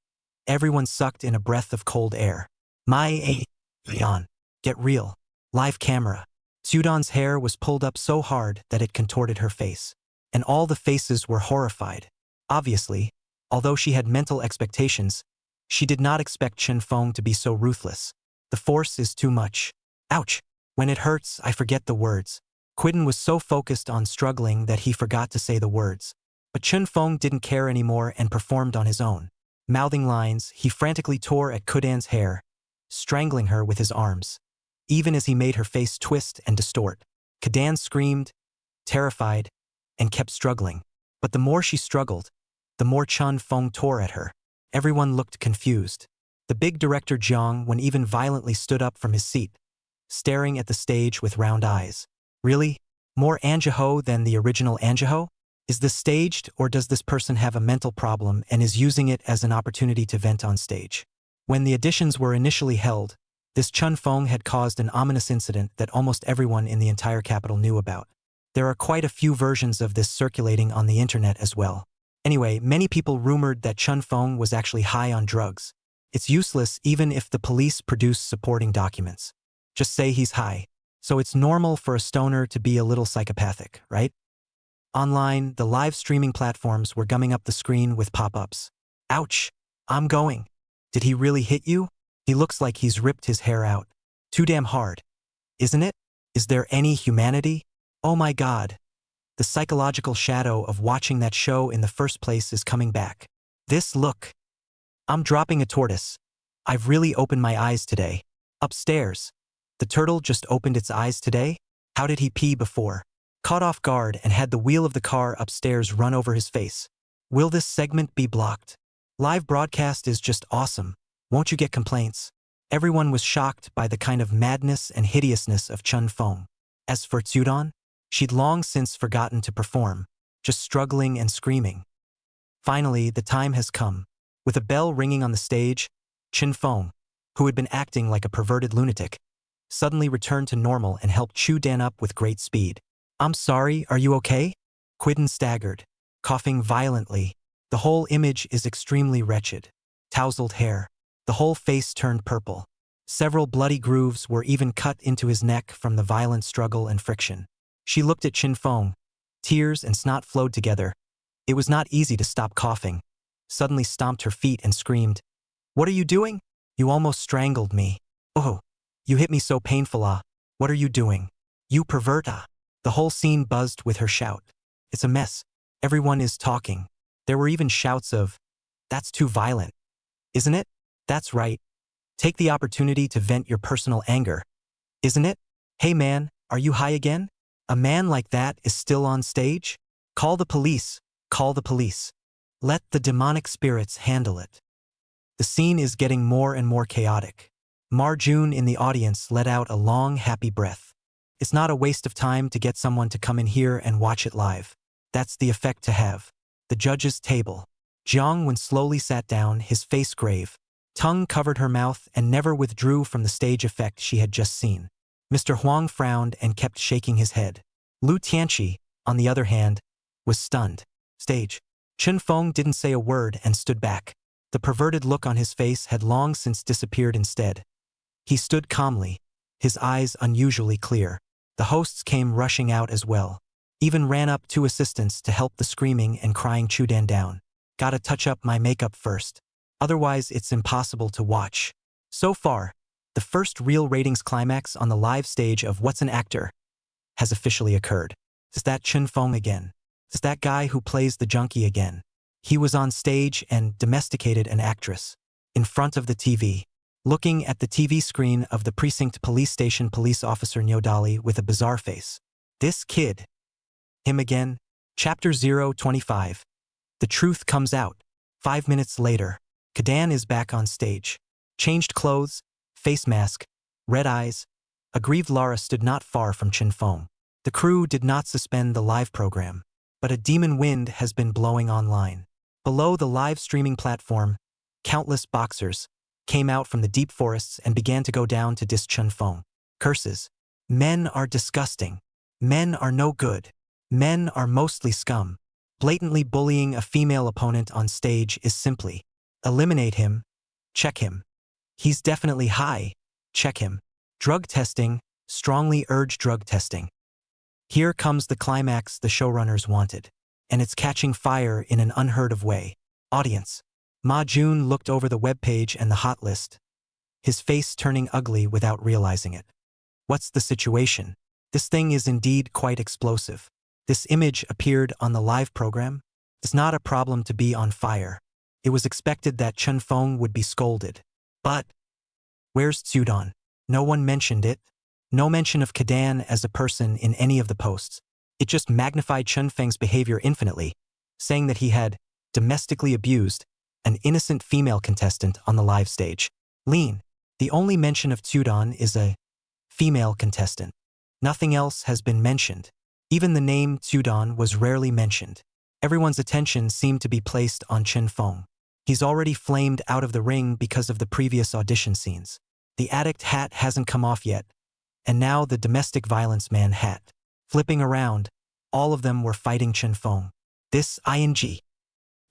everyone sucked in a breath of cold air. Get real. Live camera. Sudan's hair was pulled up so hard that it contorted her face. And all the faces were horrified. Obviously, although she had mental expectations, she did not expect Chun Fong to be so ruthless. The force is too much. Ouch! When it hurts, I forget the words. Quidden was so focused on struggling that he forgot to say the words. But Chun Fong didn't care anymore and performed on his own. Mouthing lines, he frantically tore at Kudan's hair, strangling her with his arms. Even as he made her face twist and distort, Kudan screamed, terrified, and kept struggling. But the more she struggled, the more Chun Fong tore at her. Everyone looked confused. The big director Jiang Won even violently stood up from his seat, staring at the stage with round eyes. Really? More Anjiho than the original Anjiho? Is this staged, or does this person have a mental problem and is using it as an opportunity to vent on stage? When the auditions were initially held, This Chun Fong had caused an ominous incident that almost everyone in the entire capital knew about. There are quite a few versions of this circulating on the internet as well. Anyway, many people rumored that Chun Fong was actually high on drugs. It's useless even if the police produce supporting documents. Just say he's high. So it's normal for a stoner to be a little psychopathic, right? Online, the live streaming platforms were gumming up the screen with pop-ups. Ouch! I'm going. Did he really hit you? He looks like he's ripped his hair out. Too damn hard. Isn't it? Is there any humanity? Oh my God. The psychological shadow of watching that show in the first place is coming back. Look. I'm dropping a tortoise. I've really opened my eyes today. Upstairs. The turtle just opened its eyes today? How did he pee before? Caught off guard and had the wheel of the car upstairs run over his face. Will this segment be blocked? Live broadcast is just awesome. Won't you get complaints? Everyone was shocked by the kind of madness and hideousness of Chun Fong. As for Tsudon, she'd long since forgotten to perform, just struggling and screaming. Finally, the time has come. With a bell ringing on the stage, Chun Fong, who had been acting like a perverted lunatic, suddenly returned to normal and helped Chu Dan up with great speed. I'm sorry, are you okay? Quidden staggered, coughing violently. The whole image is extremely wretched. Tousled hair. The whole face turned purple. Several bloody grooves were even cut into his neck from the violent struggle and friction. She looked at Chun Fong. Tears and snot flowed together. It was not easy to stop coughing. Suddenly stomped her feet and screamed, "What are you doing? You almost strangled me. Oh, you hit me so painful, ah. What are you doing? You pervert, ah." The whole scene buzzed with her shout. It's a mess. Everyone is talking. There were even shouts of, "That's too violent. Isn't it? That's right. Take the opportunity to vent your personal anger. Isn't it? Hey man, are you high again? A man like that is still on stage? Call the police. Call the police. Let the demonic spirits handle it." The scene is getting more and more chaotic. Marjun in the audience let out a long, happy breath. It's not a waste of time to get someone to come in here and watch it live. That's the effect to have. The judge's table. Jiang Wen slowly sat down, his face grave. Tongue covered her mouth and never withdrew from the stage effect she had just seen. Mr. Huang frowned and kept shaking his head. Lu Tianqi, on the other hand, was stunned. Stage. Chun Fong didn't say a word and stood back. The perverted look on his face had long since disappeared instead. He stood calmly, his eyes unusually clear. The hosts came rushing out as well. Even ran up 2 assistants to help the screaming and crying Chudan down. Gotta touch up my makeup first. Otherwise it's impossible to watch. So far, the first real ratings climax on the live stage of What's an Actor has officially occurred. Is that Chun Fong again? Is that guy who plays the junkie again? He was on stage and domesticated an actress. In front of the TV. Looking at the TV screen of the precinct police station police officer Nyodali with a bizarre face. This kid. Him again? Chapter 025. The truth comes out. 5 minutes later. Kadan is back on stage. Changed clothes, face mask, red eyes. A grieved Lara stood not far from Chun Fong. The crew did not suspend the live program, but a demon wind has been blowing online. Below the live streaming platform, countless boxers came out from the deep forests and began to go down to diss Chun Fong. Curses. Men are disgusting. Men are no good. Men are mostly scum. Blatantly bullying a female opponent on stage is simply eliminate him. Check him. He's definitely high. Check him. Drug testing. Strongly urge drug testing. Here comes the climax the showrunners wanted. And it's catching fire in an unheard of way. Audience. Ma Jun looked over the webpage and the hot list. His face turning ugly without realizing it. What's the situation? This thing is indeed quite explosive. This image appeared on the live program. It's not a problem to be on fire. It was expected that Chun Fong would be scolded. But where's Tsudon? No one mentioned it. No mention of Kadan as a person in any of the posts. It just magnified Chun Feng's behavior infinitely, saying that he had domestically abused an innocent female contestant on the live stage. Lean. The only mention of Tsudon is a female contestant. Nothing else has been mentioned. Even the name Tsudon was rarely mentioned. Everyone's attention seemed to be placed on Chun Fong. He's already flamed out of the ring because of the previous audition scenes. The addict hat hasn't come off yet, and now the domestic violence man hat. Flipping around, all of them were fighting Chen Feng. This ing.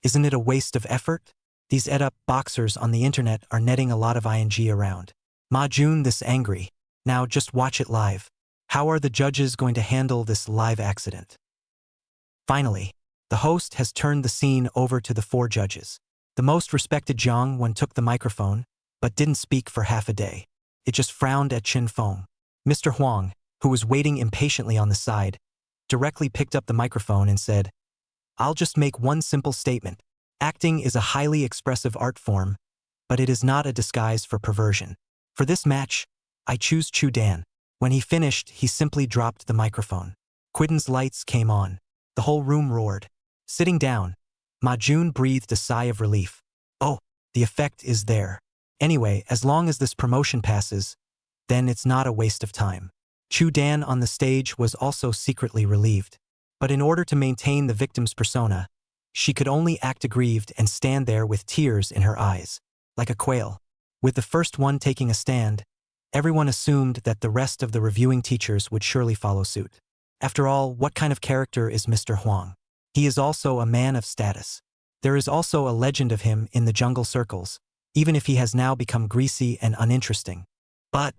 Isn't it a waste of effort? These ed-up boxers on the internet are netting a lot of ing around. Ma Jun this angry. Now just watch it live. How are the judges going to handle this live accident? Finally, the host has turned the scene over to the 4 judges. The most respected Jiang Wen took the microphone, but didn't speak for half a day. It just frowned at Chen Feng. Mr. Huang, who was waiting impatiently on the side, directly picked up the microphone and said, "I'll just make one simple statement. Acting is a highly expressive art form, but it is not a disguise for perversion. For this match, I choose Chu Dan." When he finished, he simply dropped the microphone. Quiden's lights came on. The whole room roared. Sitting down, Ma Jun breathed a sigh of relief. Oh, the effect is there. Anyway, as long as this promotion passes, then it's not a waste of time. Chu Dan on the stage was also secretly relieved. But in order to maintain the victim's persona, she could only act aggrieved and stand there with tears in her eyes, like a quail. With the first one taking a stand, everyone assumed that the rest of the reviewing teachers would surely follow suit. After all, what kind of character is Mr. Huang? He is also a man of status. There is also a legend of him in the jungle circles, even if he has now become greasy and uninteresting. But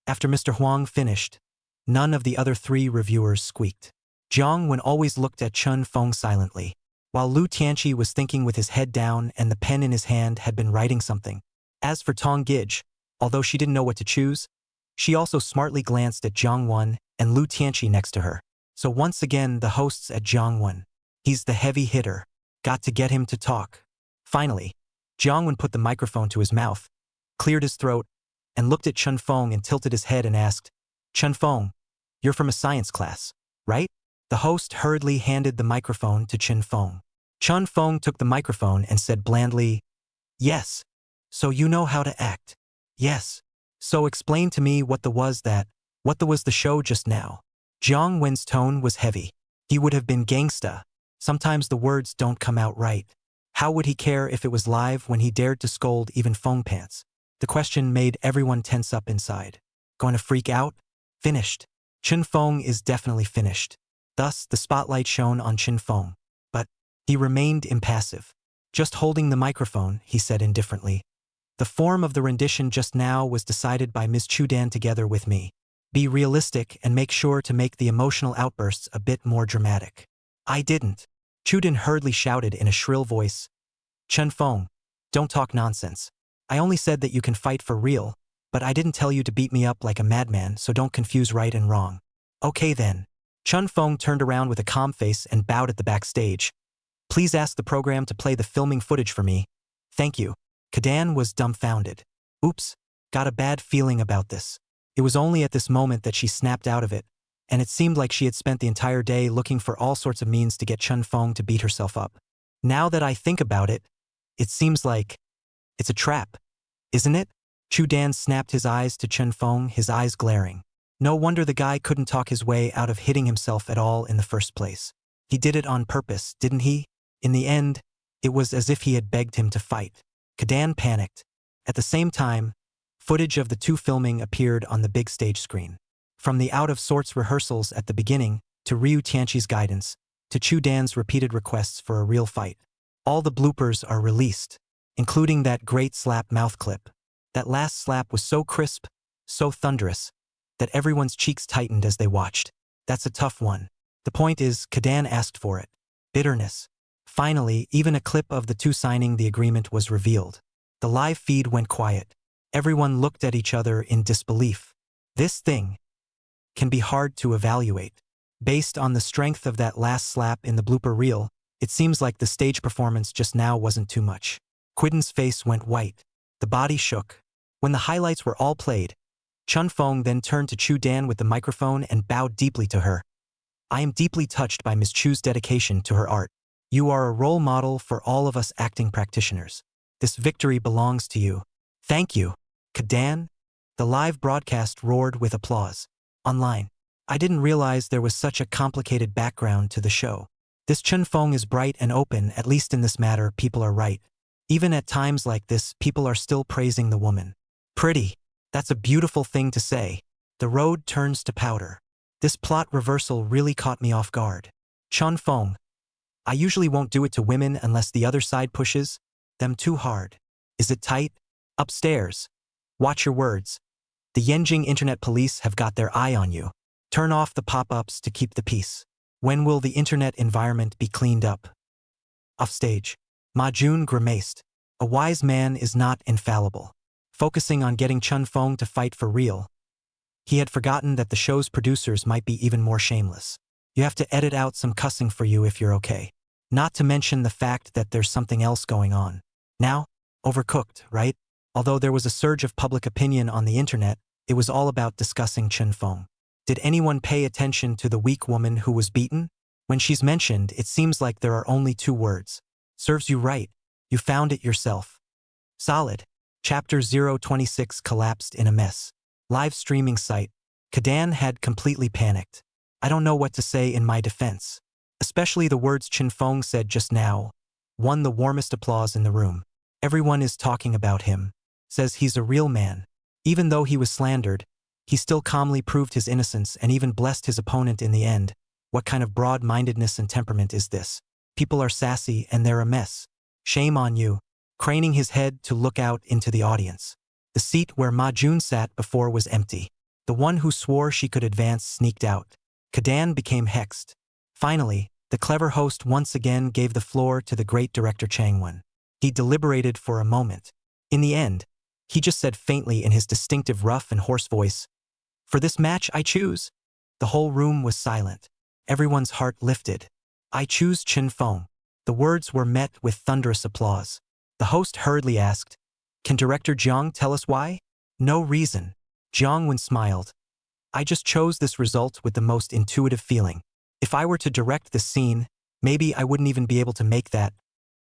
after Mr. Huang finished, none of the other 3 reviewers squeaked. Jiang Wen always looked at Chen Feng silently, while Lu Tianqi was thinking with his head down and the pen in his hand had been writing something. As for Tong Gij, although she didn't know what to choose, she also smartly glanced at Jiang Wen and Lu Tianqi next to her. So once again, the hosts at Jiang Wen. He's the heavy hitter. Got to get him to talk. Finally, Jiang Wen put the microphone to his mouth, cleared his throat, and looked at Chen Feng and tilted his head and asked, "Chen Feng, you're from a science class, right?" The host hurriedly handed the microphone to Chen Feng. Chen Feng took the microphone and said blandly, "Yes. So you know how to act." "Yes. So explain to me what was the show just now?" Jiang Wen's tone was heavy. He would have been gangsta. Sometimes the words don't come out right. How would he care if it was live when he dared to scold even Feng Pants? The question made everyone tense up inside. Going to freak out? Finished. Chen Feng is definitely finished. Thus, the spotlight shone on Chen Feng. But he remained impassive. "Just holding the microphone," he said indifferently. "The form of the rendition just now was decided by Ms. Chu Dan together with me. Be realistic and make sure to make the emotional outbursts a bit more dramatic." "I didn't." Chu Dan hurriedly shouted in a shrill voice. "Chen Feng, don't talk nonsense. I only said that you can fight for real, but I didn't tell you to beat me up like a madman, so don't confuse right and wrong." "Okay then." Chen Feng turned around with a calm face and bowed at the backstage. "Please ask the program to play the filming footage for me. Thank you." Kadan was dumbfounded. Oops, got a bad feeling about this. It was only at this moment that she snapped out of it, and it seemed like she had spent the entire day looking for all sorts of means to get Chen Feng to beat herself up. Now that I think about it, it seems like it's a trap, isn't it? Chu Dan snapped his eyes to Chen Feng, his eyes glaring. No wonder the guy couldn't talk his way out of hitting himself at all in the first place. He did it on purpose, didn't he? In the end, it was as if he had begged him to fight. Kadan panicked. At the same time, footage of the 2 filming appeared on the big stage screen. From the out-of-sorts rehearsals at the beginning, to Ryu Tianqi's guidance, to Chu Dan's repeated requests for a real fight. All the bloopers are released, including that great slap mouth clip. That last slap was so crisp, so thunderous, that everyone's cheeks tightened as they watched. That's a tough one. The point is, Kadan asked for it. Bitterness. Finally, even a clip of the 2 signing the agreement was revealed. The live feed went quiet. Everyone looked at each other in disbelief. This thing can be hard to evaluate. Based on the strength of that last slap in the blooper reel, it seems like the stage performance just now wasn't too much. Quiden's face went white. The body shook. When the highlights were all played, Chen Feng then turned to Chu Dan with the microphone and bowed deeply to her. "I am deeply touched by Ms. Chu's dedication to her art. You are a role model for all of us acting practitioners. This victory belongs to you." "Thank you, Kadan." The live broadcast roared with applause. Online. "I didn't realize there was such a complicated background to the show. This Chen Feng is bright and open, at least in this matter, people are right. Even at times like this, people are still praising the woman. Pretty." That's a beautiful thing to say. The road turns to powder. This plot reversal really caught me off guard. Chun Fong. I usually won't do it to women unless the other side pushes them too hard. Is it tight? Upstairs. Watch your words. The Yenjing internet police have got their eye on you. Turn off the pop-ups to keep the peace. When will the internet environment be cleaned up? Offstage. Ma Jun grimaced. A wise man is not infallible. Focusing on getting Chun Fong to fight for real, he had forgotten that the show's producers might be even more shameless. You have to edit out some cussing for you if you're okay. Not to mention the fact that there's something else going on. Now, overcooked, right? Although there was a surge of public opinion on the internet, it was all about discussing Chun Fong. Did anyone pay attention to the weak woman who was beaten? When she's mentioned, it seems like there are only two words. Serves you right. You found it yourself. Solid. Chapter 026 collapsed in a mess. Live streaming site. Kadan had completely panicked. I don't know what to say in my defense. Especially the words Chun Fong said just now won the warmest applause in the room. Everyone is talking about him. Says he's a real man. Even though he was slandered, he still calmly proved his innocence and even blessed his opponent in the end. What kind of broad-mindedness and temperament is this? People are sassy and they're a mess. Shame on you. Craning his head to look out into the audience. The seat where Ma Jun sat before was empty. The one who swore she could advance sneaked out. Kadan became hexed. Finally, the clever host once again gave the floor to the great director Changwon. He deliberated for a moment. In the end, he just said faintly in his distinctive rough and hoarse voice, "For this match I choose." The whole room was silent. Everyone's heart lifted. "I choose Chun Fong." The words were met with thunderous applause. The host hurriedly asked, "Can Director Jiang tell us why?" "No reason." Jiang smiled. "I just chose this result with the most intuitive feeling. If I were to direct this scene, maybe I wouldn't even be able to make that.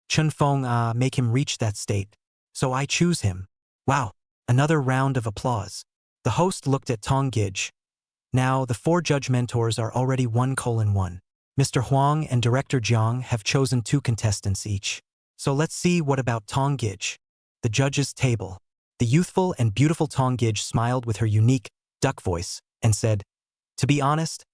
Chun Fong make him reach that state. So I choose him." Wow, another round of applause. The host looked at Tong Gij. Now, the four judge mentors are already 1:1. Mr. Huang and Director Jiang have chosen 2 contestants each. So let's see what about Tong Gij. The judges' table. The youthful and beautiful Tong Gij smiled with her unique duck voice and said, "To be honest,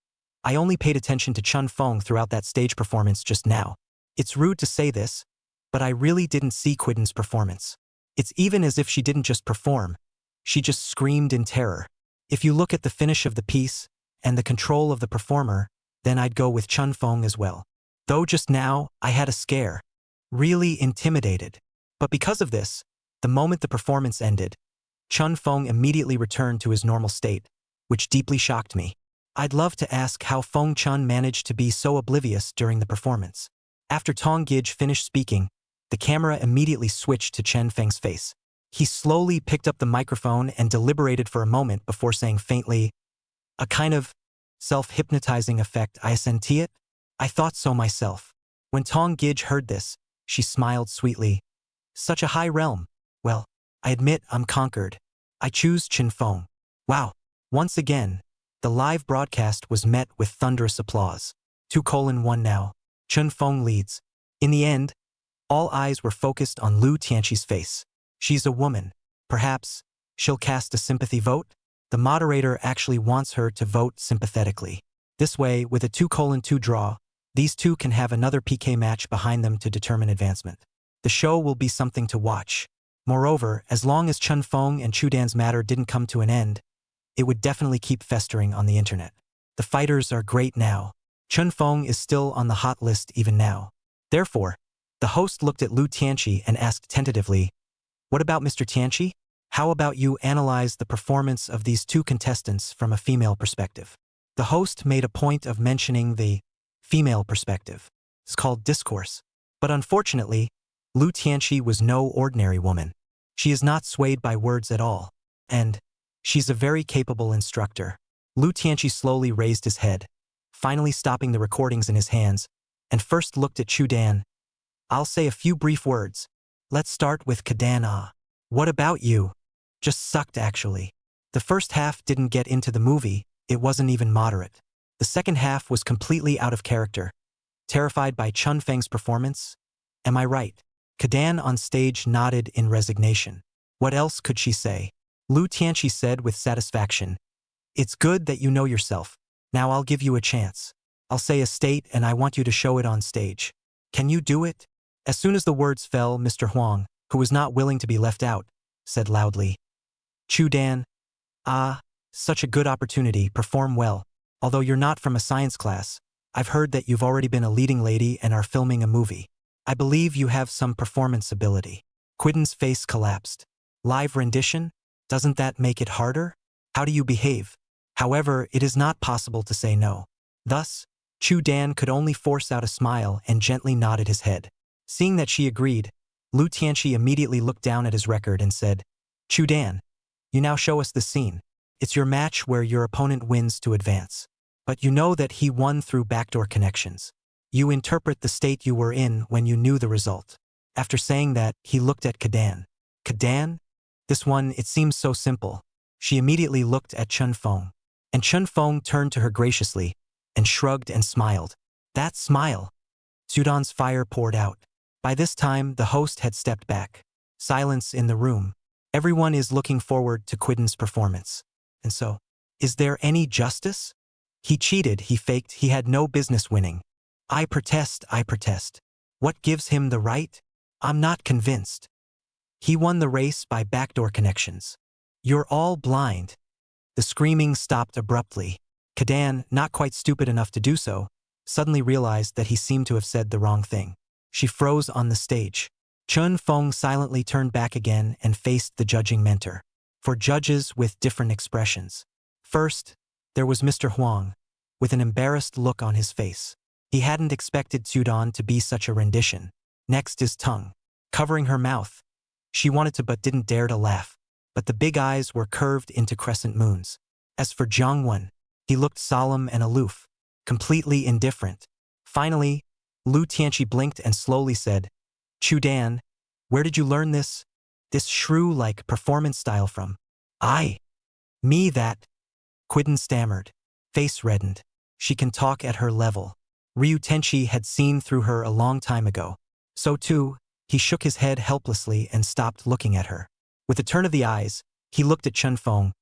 I only paid attention to Chun Fong throughout that stage performance just now. It's rude to say this, but I really didn't see Quiden's performance. It's even as if she didn't just perform, she just screamed in terror. If you look at the finish of the piece and the control of the performer, then I'd go with Chun Fong as well. Though just now, I had a scare. Really intimidated. But because of this, the moment the performance ended, Chun Fong immediately returned to his normal state, which deeply shocked me. I'd love to ask how Fong Chun managed to be so oblivious during the performance." After Tong Gij finished speaking, the camera immediately switched to Chen Feng's face. He slowly picked up the microphone and deliberated for a moment before saying faintly, "A kind of self-hypnotizing effect, I senti it? I thought so myself." When Tong Gij heard this, she smiled sweetly. "Such a high realm. Well, I admit I'm conquered. I choose Chun Fong." Wow. Once again, the live broadcast was met with thunderous applause. 2:1 now. Chun Fong leads. In the end, all eyes were focused on Lu Tianqi's face. She's a woman. Perhaps she'll cast a sympathy vote? The moderator actually wants her to vote sympathetically. This way, with a 2:2 draw, these two can have another PK match behind them to determine advancement. The show will be something to watch. Moreover, as long as Chun Fong and Chudan's matter didn't come to an end, it would definitely keep festering on the internet. The fighters are great now. Chun Fong is still on the hot list even now. Therefore, the host looked at Lu Tianqi and asked tentatively, "What about Mr. Tianqi? How about you analyze the performance of these 2 contestants from a female perspective?" The host made a point of mentioning the female perspective. It's called discourse. But unfortunately, Lu Tianqi was no ordinary woman. She is not swayed by words at all. And she's a very capable instructor. Lu Tianqi slowly raised his head, finally stopping the recordings in his hands, and first looked at Chudan. "I'll say a few brief words. Let's start with Kadan. What about you?" Just sucked, actually. The first half didn't get into the movie, it wasn't even moderate. The second half was completely out of character. Terrified by Chun Feng's performance? Am I right? Kadan on stage nodded in resignation. What else could she say? Lu Tianqi said with satisfaction. It's good that you know yourself. Now I'll give you a chance. I'll say a state and I want you to show it on stage. Can you do it? As soon as the words fell, Mr. Huang, who was not willing to be left out, said loudly. Chu Dan. Ah, such a good opportunity, perform well. Although you're not from a science class, I've heard that you've already been a leading lady and are filming a movie. I believe you have some performance ability. Quiden's face collapsed. Live rendition? Doesn't that make it harder? How do you behave? However, it is not possible to say no. Thus, Chu Dan could only force out a smile and gently nodded his head. Seeing that she agreed, Lu Tianqi immediately looked down at his record and said, Chu Dan, you now show us the scene. It's your match where your opponent wins to advance. But you know that he won through backdoor connections. You interpret the state you were in when you knew the result. After saying that, he looked at Kadan. Kadan? This one, it seems so simple. She immediately looked at Chun Feng. And Chun Feng turned to her graciously and shrugged and smiled. That smile! Sudan's fire poured out. By this time, the host had stepped back. Silence in the room. Everyone is looking forward to Quiden's performance. And so, is there any justice? He cheated, he faked, he had no business winning. I protest, I protest. What gives him the right? I'm not convinced. He won the race by backdoor connections. You're all blind. The screaming stopped abruptly. Kadan, not quite stupid enough to do so, suddenly realized that he seemed to have said the wrong thing. She froze on the stage. Chun Feng silently turned back again and faced the judging mentor. For judges with different expressions. First, there was Mr. Huang, with an embarrassed look on his face. He hadn't expected Sudan to be such a rendition. Next is Tongue, covering her mouth. She wanted to but didn't dare to laugh, but the big eyes were curved into crescent moons. As for Jiangwen, he looked solemn and aloof, completely indifferent. Finally, Lu Tianqi blinked and slowly said, Chu Dan, where did you learn this shrew-like performance style from? Me that. Quiden stammered. Face reddened. She can talk at her level. Ryu Tenchi had seen through her a long time ago. So too, he shook his head helplessly and stopped looking at her. With a turn of the eyes, he looked at Chun Feng.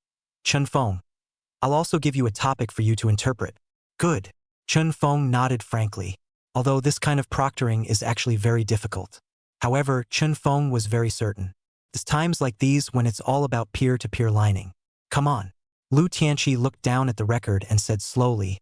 Chun Feng, I'll also give you a topic for you to interpret. Good. Chun Feng nodded frankly, although this kind of proctoring is actually very difficult. However, Chun Feng was very certain. It's times like these when it's all about peer-to-peer lining. Come on. Lu Tianqi looked down at the record and said slowly,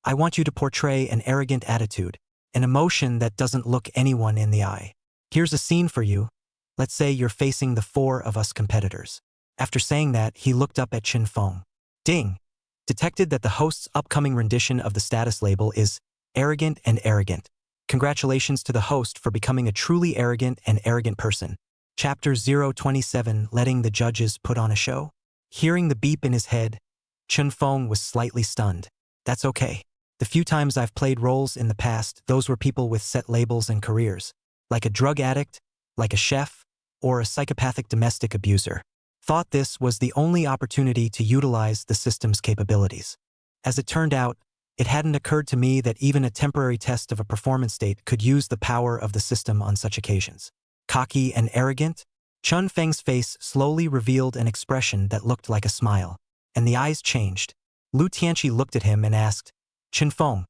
I want you to portray an arrogant attitude, an emotion that doesn't look anyone in the eye. Here's a scene for you. Let's say you're facing the 4 of us competitors. After saying that, he looked up at Chun Feng. Ding! Detected that the host's upcoming rendition of the status label is arrogant and arrogant. Congratulations to the host for becoming a truly arrogant and arrogant person. Chapter 027, Letting the Judges Put on a Show. Hearing the beep in his head, Chun Feng was slightly stunned. That's okay. The few times I've played roles in the past, those were people with set labels and careers. Like a drug addict, like a chef, or a psychopathic domestic abuser. Thought this was the only opportunity to utilize the system's capabilities. As it turned out, it hadn't occurred to me that even a temporary test of a performance state could use the power of the system on such occasions. Cocky and arrogant? Chun Feng's face slowly revealed an expression that looked like a smile, and the eyes changed. Lu Tianqi looked at him and asked, Chun Feng,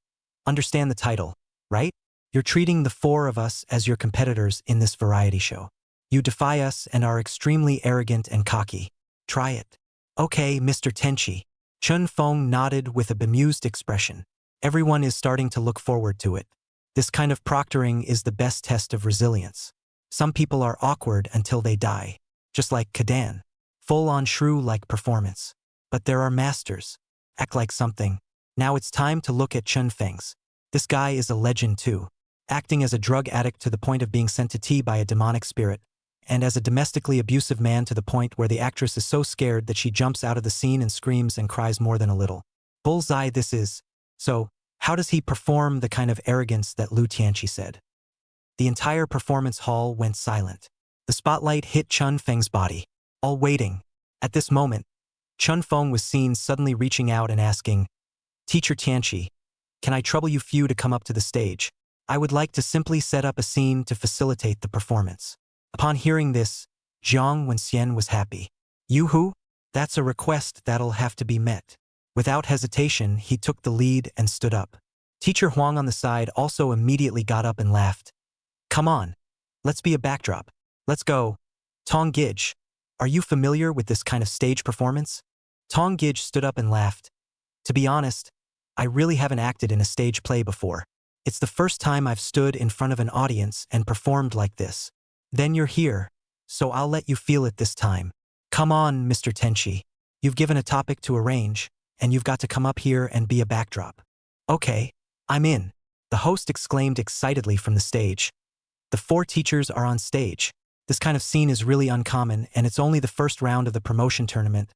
understand the title, right? You're treating the 4 of us as your competitors in this variety show. You defy us and are extremely arrogant and cocky. Try it. Okay, Mr. Tenchi. Chun Feng nodded with a bemused expression. Everyone is starting to look forward to it. This kind of proctoring is the best test of resilience. Some people are awkward until they die, just like Kadan. Full-on shrew-like performance. But there are masters. Act like something. Now it's time to look at Chun Feng's. This guy is a legend too. Acting as a drug addict to the point of being sent to tea by a demonic spirit, and as a domestically abusive man to the point where the actress is so scared that she jumps out of the scene and screams and cries more than a little. Bullseye this is. So, how does he perform the kind of arrogance that Lu Tianqi said? The entire performance hall went silent. The spotlight hit Chun Feng's body, all waiting. At this moment, Chun Feng was seen suddenly reaching out and asking, Teacher Tianqi, can I trouble you few to come up to the stage? I would like to simply set up a scene to facilitate the performance. Upon hearing this, Jiang Wenxian was happy. You who? That's a request that'll have to be met. Without hesitation, he took the lead and stood up. Teacher Huang on the side also immediately got up and laughed. Come on. Let's be a backdrop. Let's go. Tong Gij, are you familiar with this kind of stage performance? Tong Gij stood up and laughed. To be honest, I really haven't acted in a stage play before. It's the first time I've stood in front of an audience and performed like this. Then you're here, so I'll let you feel it this time. Come on, Mr. Tenchi. You've given a topic to arrange, and you've got to come up here and be a backdrop. Okay, I'm in, the host exclaimed excitedly from the stage. The 4 teachers are on stage. This kind of scene is really uncommon, and it's only the first round of the promotion tournament.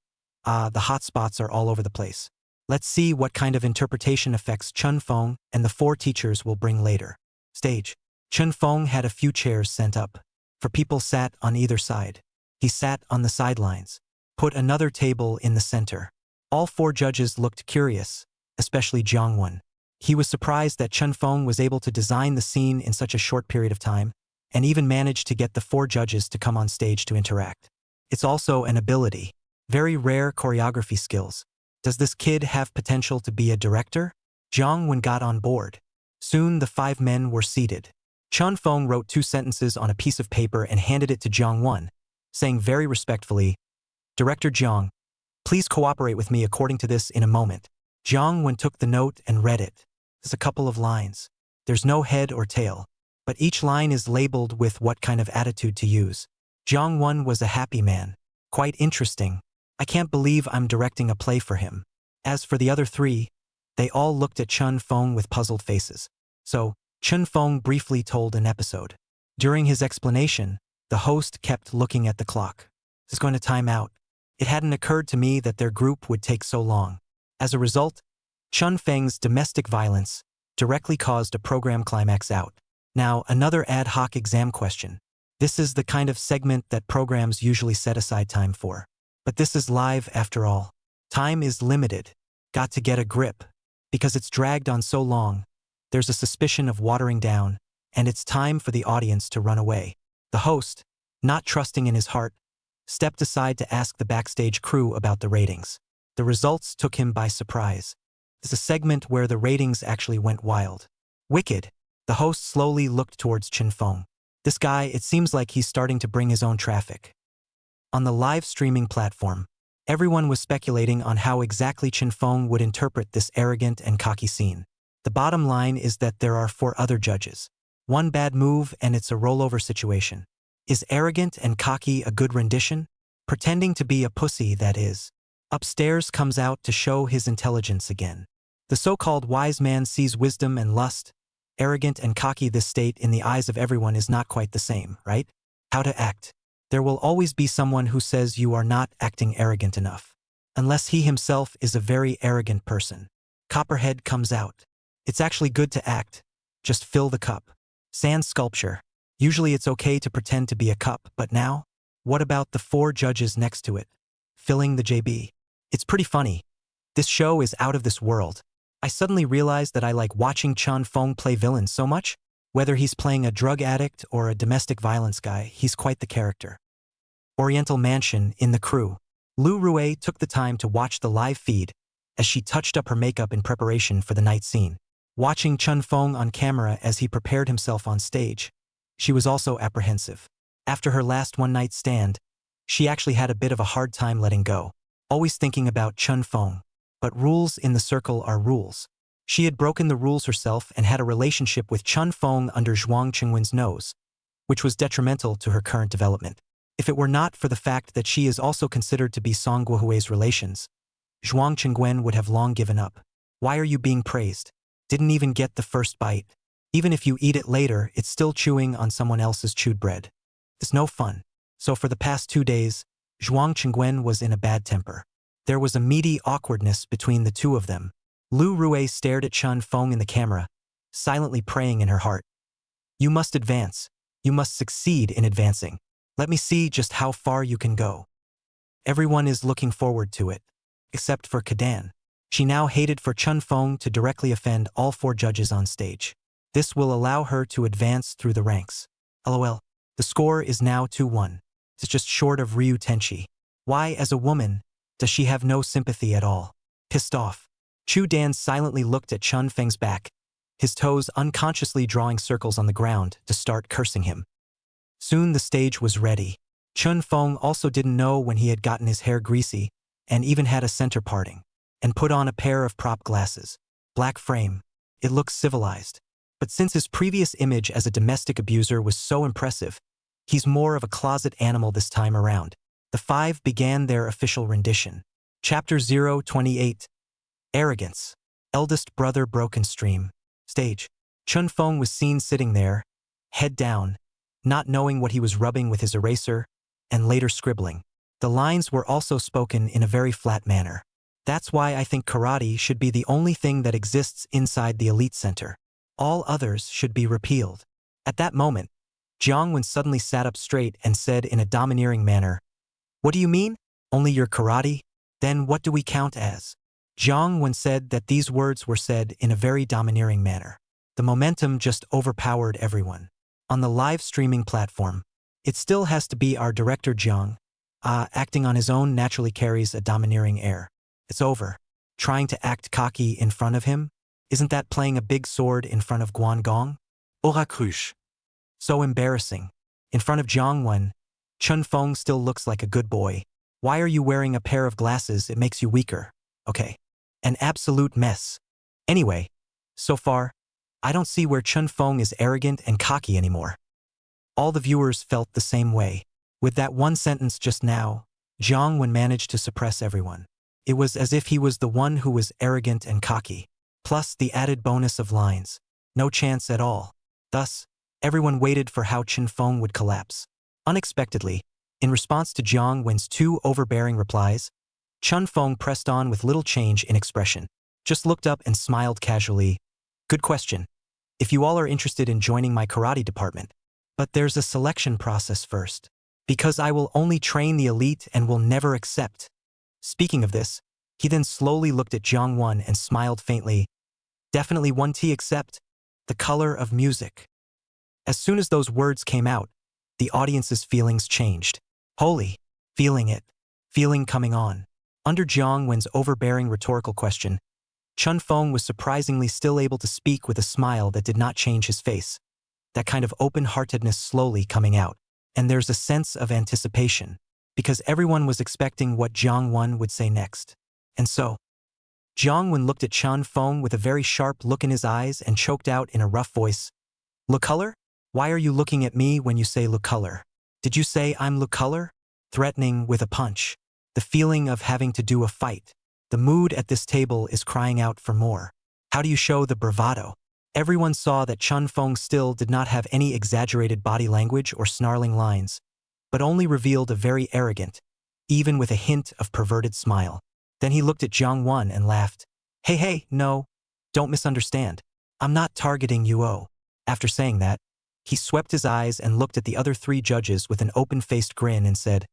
The hot spots are all over the place. Let's see what kind of interpretation effects Chun Feng and the 4 teachers will bring later. Stage. Chun Feng had a few chairs sent up. For people sat on either side. He sat on the sidelines. Put another table in the center. All 4 judges looked curious, especially Jiangwen. He was surprised that Chun Feng was able to design the scene in such a short period of time, and even managed to get the 4 judges to come on stage to interact. It's also an ability. Very rare choreography skills. Does this kid have potential to be a director? Jiang Wen got on board. Soon the 5 men were seated. Chun Feng wrote 2 sentences on a piece of paper and handed it to Jiang Wen, saying very respectfully, Director Jiang, please cooperate with me according to this in a moment. Jiang Wen took the note and read it. There's a couple of lines. There's no head or tail, but each line is labeled with what kind of attitude to use. Jiang Wen was a happy man. Quite interesting. I can't believe I'm directing a play for him. As for the other 3, they all looked at Chun Feng with puzzled faces. So, Chun Feng briefly told an episode. During his explanation, the host kept looking at the clock. This is going to time out. It hadn't occurred to me that their group would take so long. As a result, Chun Feng's domestic violence directly caused a program climax out. Now, another ad hoc exam question. This is the kind of segment that programs usually set aside time for. But this is live after all. Time is limited. Got to get a grip. Because it's dragged on so long, there's a suspicion of watering down, and it's time for the audience to run away. The host, not trusting in his heart, stepped aside to ask the backstage crew about the ratings. The results took him by surprise. It's a segment where the ratings actually went wild. Wicked. The host slowly looked towards Chun Feng. This guy, it seems like he's starting to bring his own traffic. On the live streaming platform, everyone was speculating on how exactly Chun Feng would interpret this arrogant and cocky scene. The bottom line is that there are 4 other judges. One bad move and it's a rollover situation. Is arrogant and cocky a good rendition? Pretending to be a pussy, that is. Upstairs comes out to show his intelligence again. The so-called wise man sees wisdom and lust. Arrogant and cocky, this state in the eyes of everyone is not quite the same, right? How to act. There will always be someone who says you are not acting arrogant enough. Unless he himself is a very arrogant person. Copperhead comes out. It's actually good to act. Just fill the cup. Sand sculpture. Usually it's okay to pretend to be a cup, but now? What about the 4 judges next to it? Filling the JB. It's pretty funny. This show is out of this world. I suddenly realized that I like watching Chun Feng play villains so much. Whether he's playing a drug addict or a domestic violence guy, he's quite the character. Oriental Mansion in the crew. Lu Rui took the time to watch the live feed as she touched up her makeup in preparation for the night scene. Watching Chun Feng on camera as he prepared himself on stage, she was also apprehensive. After her last one-night stand, she actually had a bit of a hard time letting go, always thinking about Chun Feng. But rules in the circle are rules. She had broken the rules herself and had a relationship with Chun Feng under Zhuang Qingwen's nose, which was detrimental to her current development. If it were not for the fact that she is also considered to be Song Guohui's relations, Zhuang Qingwen would have long given up. Why are you being praised? Didn't even get the first bite. Even if you eat it later, it's still chewing on someone else's chewed bread. It's no fun. So for the past 2 days, Zhuang Qingwen was in a bad temper. There was a meaty awkwardness between the two of them. Lu Rui stared at Chun Feng in the camera, silently praying in her heart. You must advance. You must succeed in advancing. Let me see just how far you can go. Everyone is looking forward to it, except for Kadan. She now hated for Chun Feng to directly offend all 4 judges on stage. This will allow her to advance through the ranks. LOL. The score is now 2-1. It's just short of Ryu Tenchi. Why, as a woman, Does she have no sympathy at all? Pissed off, Chu Dan silently looked at Chun Feng's back, his toes unconsciously drawing circles on the ground to start cursing him. Soon the stage was ready. Chun Feng also didn't know when he had gotten his hair greasy, and even had a center parting, and put on a pair of prop glasses. Black frame. It looked civilized. But since his previous image as a domestic abuser was so impressive, he's more of a closet animal this time around. The five began their official rendition. Chapter 028. Arrogance. Eldest brother broken stream. Stage. Chun Feng was seen sitting there, head down, not knowing what he was rubbing with his eraser, and later scribbling. The lines were also spoken in a very flat manner. That's why I think karate should be the only thing that exists inside the elite center. All others should be repealed. At that moment, Jiang Wen suddenly sat up straight and said in a domineering manner, "What do you mean? Only your karate? Then what do we count as?" Jiang Wen said that these words were said in a very domineering manner. The momentum just overpowered everyone. On the live streaming platform, it still has to be our director Jiang. Acting on his own naturally carries a domineering air. It's over. Trying to act cocky in front of him? Isn't that playing a big sword in front of Guangong? Aura cruche. So embarrassing. In front of Jiang Wen, Chun Feng still looks like a good boy. Why are you wearing a pair of glasses? It makes you weaker. Okay. An absolute mess. Anyway, so far, I don't see where Chun Feng is arrogant and cocky anymore. All the viewers felt the same way. With that one sentence just now, Jiang Wen managed to suppress everyone. It was as if he was the one who was arrogant and cocky. Plus the added bonus of lines. No chance at all. Thus, everyone waited for how Chun Feng would collapse. Unexpectedly, in response to Jiang Wen's two overbearing replies, Chun Feng pressed on with little change in expression. Just looked up and smiled casually. Good question. If you all are interested in joining my karate department. But there's a selection process first. Because I will only train the elite and will never accept. Speaking of this, he then slowly looked at Jiang Wen and smiled faintly. Definitely one T except the color of music. As soon as those words came out, the audience's feelings changed. Holy. Feeling it. Feeling coming on. Under Jiang Wen's overbearing rhetorical question, Chun Feng was surprisingly still able to speak with a smile that did not change his face. That kind of open-heartedness slowly coming out. And there's a sense of anticipation, because everyone was expecting what Jiang Wen would say next. And so, Jiang Wen looked at Chun Feng with a very sharp look in his eyes and choked out in a rough voice. "Look color? Why are you looking at me when you say look color? Did you say I'm look color?" Threatening with a punch. The feeling of having to do a fight. The mood at this table is crying out for more. How do you show the bravado? Everyone saw that Chun Feng still did not have any exaggerated body language or snarling lines, but only revealed a very arrogant, even with a hint of perverted smile. Then he looked at Jiang Wen and laughed. Hey, no, don't misunderstand. I'm not targeting you. After saying that, he swept his eyes and looked at the other three judges with an open-faced grin and said,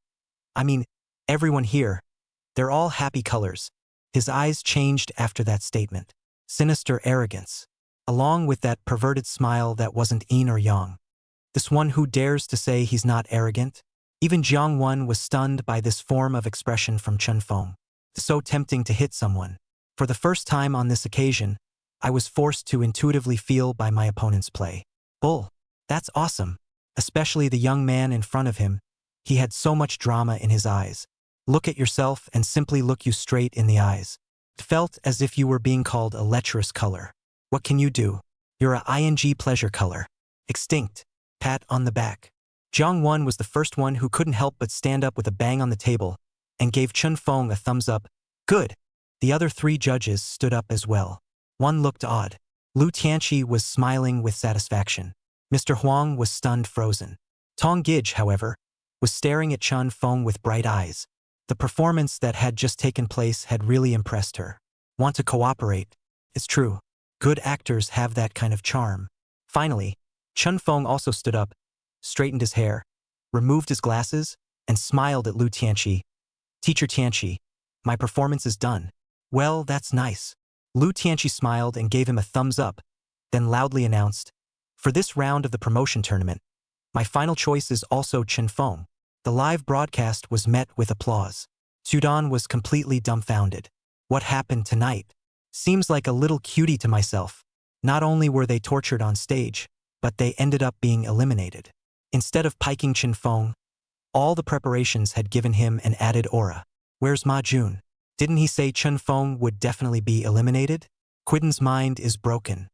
I mean, everyone here, they're all happy colors. His eyes changed after that statement. Sinister arrogance. Along with that perverted smile that wasn't yin or yang. This one who dares to say he's not arrogant? Even Jiang Wen was stunned by this form of expression from Chun Feng. So tempting to hit someone. For the first time on this occasion, I was forced to intuitively feel by my opponent's play. Bull. That's awesome. Especially the young man in front of him. He had so much drama in his eyes. Look at yourself and simply look you straight in the eyes. It felt as if you were being called a lecherous color. What can you do? You're a ing pleasure color. Extinct. Pat on the back. Jiang Wen was the first one who couldn't help but stand up with a bang on the table and gave Chun Feng a thumbs up. Good. The other three judges stood up as well. One looked odd. Lu Tianqi was smiling with satisfaction. Mr. Huang was stunned frozen. Tong Gij, however, was staring at Chun Feng with bright eyes. The performance that had just taken place had really impressed her. Want to cooperate? It's true. Good actors have that kind of charm. Finally, Chun Feng also stood up, straightened his hair, removed his glasses, and smiled at Lu Tianqi. Teacher Tianqi, my performance is done. Well, that's nice. Lu Tianqi smiled and gave him a thumbs up, then loudly announced, for this round of the promotion tournament, my final choice is also Chun Feng. The live broadcast was met with applause. Sudan was completely dumbfounded. What happened tonight? Seems like a little cutie to myself. Not only were they tortured on stage, but they ended up being eliminated. Instead of piking Chin Feng, all the preparations had given him an added aura. Where's Ma Jun? Didn't he say Chen Feng would definitely be eliminated? Quiden's mind is broken.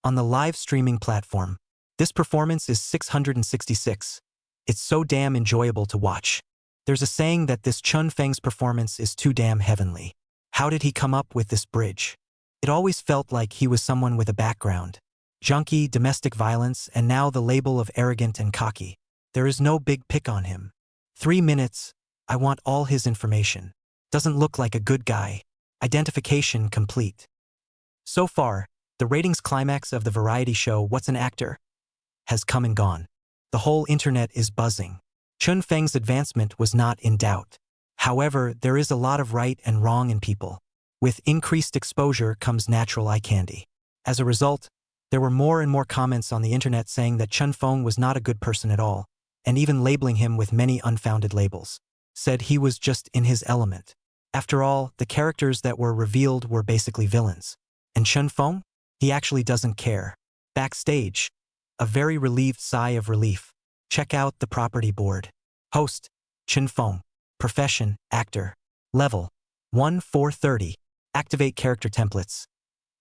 On the live streaming platform, this performance is 666. It's so damn enjoyable to watch. There's a saying that this Chun Feng's performance is too damn heavenly. How did he come up with this bridge? It always felt like he was someone with a background. Junkie, domestic violence, and now the label of arrogant and cocky. There is no big pick on him. 3 minutes, I want all his information. Doesn't look like a good guy. Identification complete. So far, the ratings climax of the variety show What's an Actor? Has come and gone. The whole internet is buzzing. Chun Feng's advancement was not in doubt. However, there is a lot of right and wrong in people. With increased exposure comes natural eye candy. As a result, there were more and more comments on the internet saying that Chun Feng was not a good person at all, and even labeling him with many unfounded labels. Said he was just in his element. After all, the characters that were revealed were basically villains. And Chun Feng? He actually doesn't care. Backstage, a very relieved sigh of relief. Check out the property board. Host, Chin Feng. Profession, actor. Level, 1-430. Activate character templates.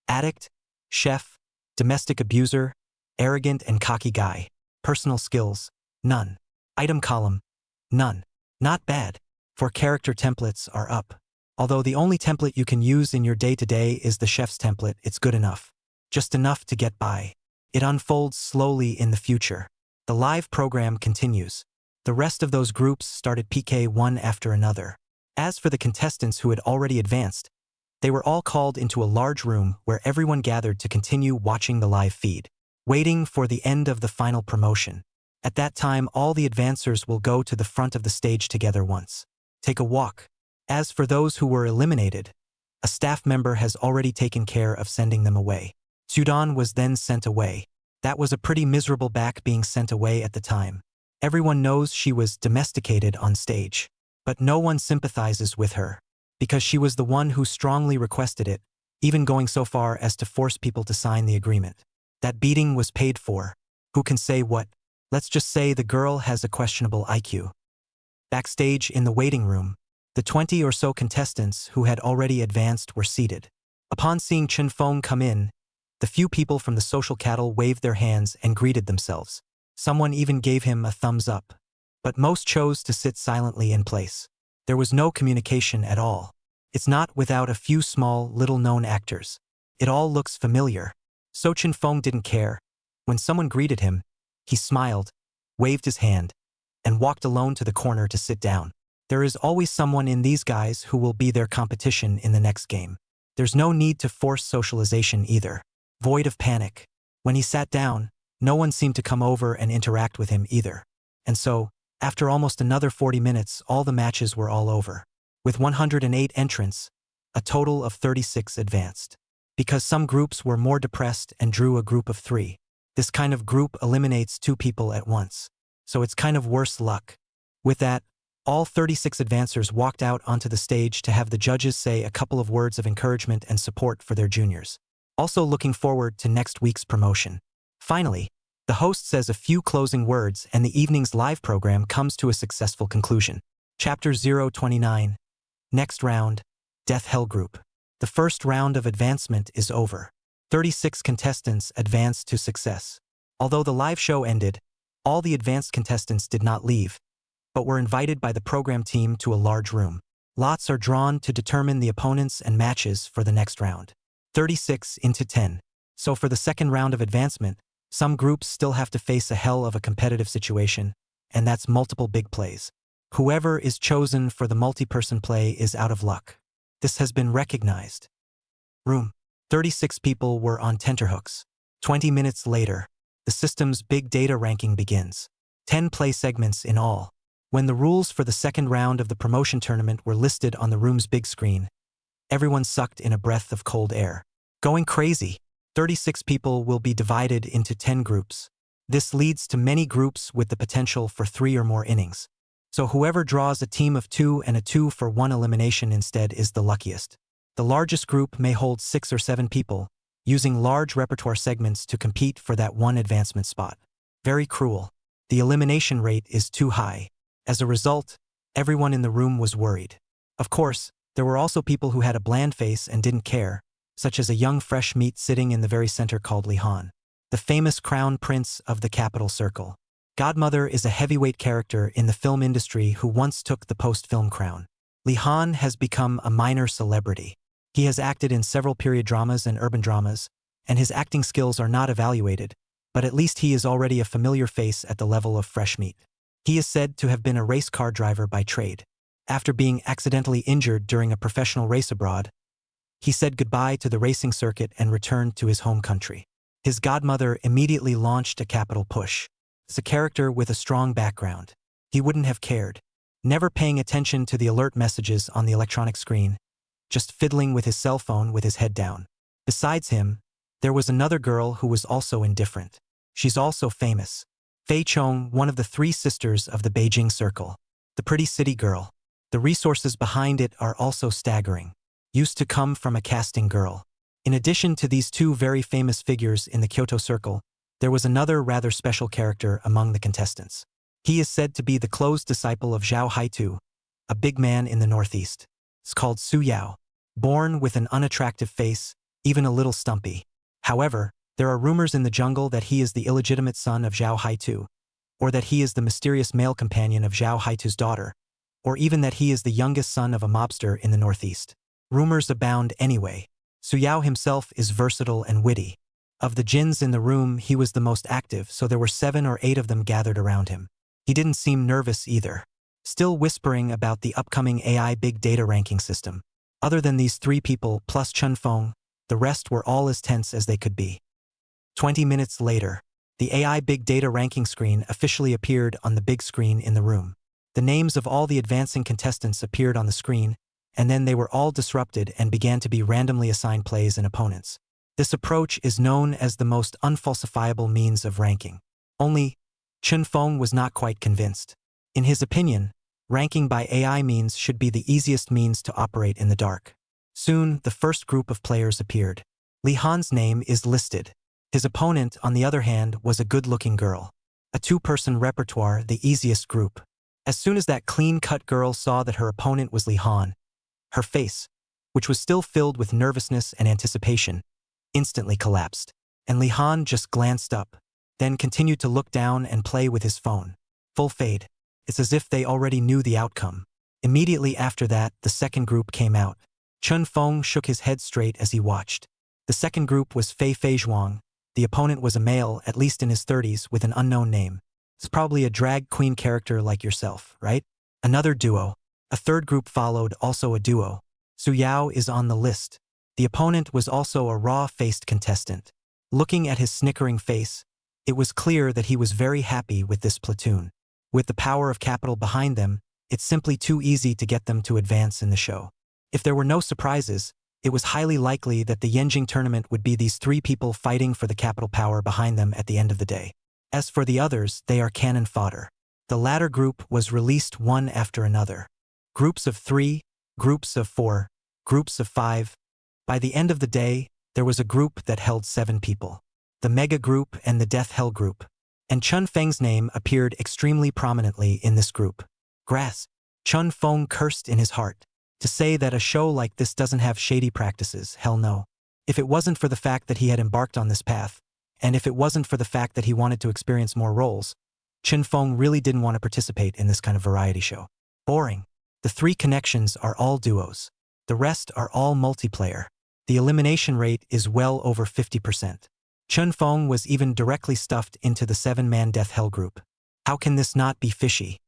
Addict, chef, domestic abuser, arrogant and cocky guy. Personal skills, none. Item column, none. Not bad. For character templates are up. Although the only template you can use in your day-to-day is the chef's template, it's good enough. Just enough to get by. It unfolds slowly in the future. The live program continues. The rest of those groups started PK one after another. As for the contestants who had already advanced, they were all called into a large room where everyone gathered to continue watching the live feed, waiting for the end of the final promotion. At that time, all the advancers will go to the front of the stage together once. Take a walk. As for those who were eliminated, a staff member has already taken care of sending them away. Sudan was then sent away. That was a pretty miserable back being sent away at the time. Everyone knows she was domesticated on stage. But no one sympathizes with her. Because she was the one who strongly requested it, even going so far as to force people to sign the agreement. That beating was paid for. Who can say what? Let's just say the girl has a questionable IQ. Backstage in the waiting room, the 20 or so contestants who had already advanced were seated. Upon seeing Chin Feng come in, the few people from the social cattle waved their hands and greeted themselves. Someone even gave him a thumbs up. But most chose to sit silently in place. There was no communication at all. It's not without a few small, little-known actors. It all looks familiar. So Chin Feng didn't care. When someone greeted him, he smiled, waved his hand, and walked alone to the corner to sit down. There is always someone in these guys who will be their competition in the next game. There's no need to force socialization either. Void of panic. When he sat down, no one seemed to come over and interact with him either. And so, after almost another 40 minutes, all the matches were all over. With 108 entrants, a total of 36 advanced. Because some groups were more depressed and drew a group of 3. This kind of group eliminates 2 people at once. So it's kind of worse luck. With that, all 36 advancers walked out onto the stage to have the judges say a couple of words of encouragement and support for their juniors. Also looking forward to next week's promotion. Finally, the host says a few closing words and the evening's live program comes to a successful conclusion. Chapter 029. Next round, Death Hell Group. The first round of advancement is over. 36 contestants advanced to success. Although the live show ended, all the advanced contestants did not leave, but were invited by the program team to a large room. Lots are drawn to determine the opponents and matches for the next round. 36 into 10. So for the second round of advancement, some groups still have to face a hell of a competitive situation, and that's multiple big plays. Whoever is chosen for the multi-person play is out of luck. This has been recognized. Room. 36 people were on tenterhooks. 20 minutes later, the system's big data ranking begins. 10 play segments in all. When the rules for the second round of the promotion tournament were listed on the room's big screen, everyone sucked in a breath of cold air. Going crazy. 36 people will be divided into 10 groups. This leads to many groups with the potential for 3 or more innings. So whoever draws a team of 2 and a 2 for 1 elimination instead is the luckiest. The largest group may hold 6 or 7 people, using large repertoire segments to compete for that one advancement spot. Very cruel. The elimination rate is too high. As a result, everyone in the room was worried. Of course, there were also people who had a bland face and didn't care, such as a young fresh meat sitting in the very center called Li Han, the famous crown prince of the capital circle. Godmother is a heavyweight character in the film industry who once took the post-film crown. Li Han has become a minor celebrity. He has acted in several period dramas and urban dramas, and his acting skills are not evaluated, but at least he is already a familiar face at the level of fresh meat. He is said to have been a race car driver by trade. After being accidentally injured during a professional race abroad, he said goodbye to the racing circuit and returned to his home country. His godmother immediately launched a capital push. As a character with a strong background, he wouldn't have cared, never paying attention to the alert messages on the electronic screen, just fiddling with his cell phone with his head down. Besides him, there was another girl who was also indifferent. She's also famous. Fei Chong, one of the 3 sisters of the Beijing Circle. The pretty city girl. The resources behind it are also staggering. Used to come from a casting girl. In addition to these 2 very famous figures in the Kyoto Circle, there was another rather special character among the contestants. He is said to be the close disciple of Zhao Haitu, a big man in the northeast. It's called Su Yao. Born with an unattractive face, even a little stumpy. However, there are rumors in the jungle that he is the illegitimate son of Zhao Haitu, or that he is the mysterious male companion of Zhao Haitu's daughter, or even that he is the youngest son of a mobster in the northeast. Rumors abound anyway. Su Yao himself is versatile and witty. Of the jinns in the room, he was the most active, so there were 7 or 8 of them gathered around him. He didn't seem nervous either, still whispering about the upcoming AI big data ranking system. Other than these 3 people plus Chun Feng, the rest were all as tense as they could be. 20 minutes later, the AI big data ranking screen officially appeared on the big screen in the room. The names of all the advancing contestants appeared on the screen, and then they were all disrupted and began to be randomly assigned plays and opponents. This approach is known as the most unfalsifiable means of ranking. Only, Chun Feng was not quite convinced. In his opinion, ranking by AI means should be the easiest means to operate in the dark. Soon, the first group of players appeared. Li Han's name is listed. His opponent, on the other hand, was a good-looking girl. A 2-person repertoire, the easiest group. As soon as that clean-cut girl saw that her opponent was Li Han, her face, which was still filled with nervousness and anticipation, instantly collapsed. And Li Han just glanced up, then continued to look down and play with his phone. Full fade. It's as if they already knew the outcome. Immediately after that, the second group came out. Chun Feng shook his head straight as he watched. The second group was Fei Zhuang. The opponent was a male, at least in his 30s, with an unknown name. It's probably a drag queen character like yourself, right? Another duo. A third group followed, also a duo. Su Yao is on the list. The opponent was also a raw-faced contestant. Looking at his snickering face, it was clear that he was very happy with this platoon. With the power of capital behind them, it's simply too easy to get them to advance in the show. If there were no surprises, it was highly likely that the Yenjing tournament would be these 3 people fighting for the capital power behind them at the end of the day. As for the others, they are cannon fodder. The latter group was released one after another. Groups of 3, groups of 4, groups of 5. By the end of the day, there was a group that held 7 people. The Mega Group and the Death Hell Group. And Chun Feng's name appeared extremely prominently in this group. Grass. Chun Feng cursed in his heart. To say that a show like this doesn't have shady practices, hell no. If it wasn't for the fact that he had embarked on this path, and if it wasn't for the fact that he wanted to experience more roles, Chun Feng really didn't want to participate in this kind of variety show. Boring. The 3 connections are all duos. The rest are all multiplayer. The elimination rate is well over 50%. Chun Feng was even directly stuffed into the 7-man Death Hell group. How can this not be fishy?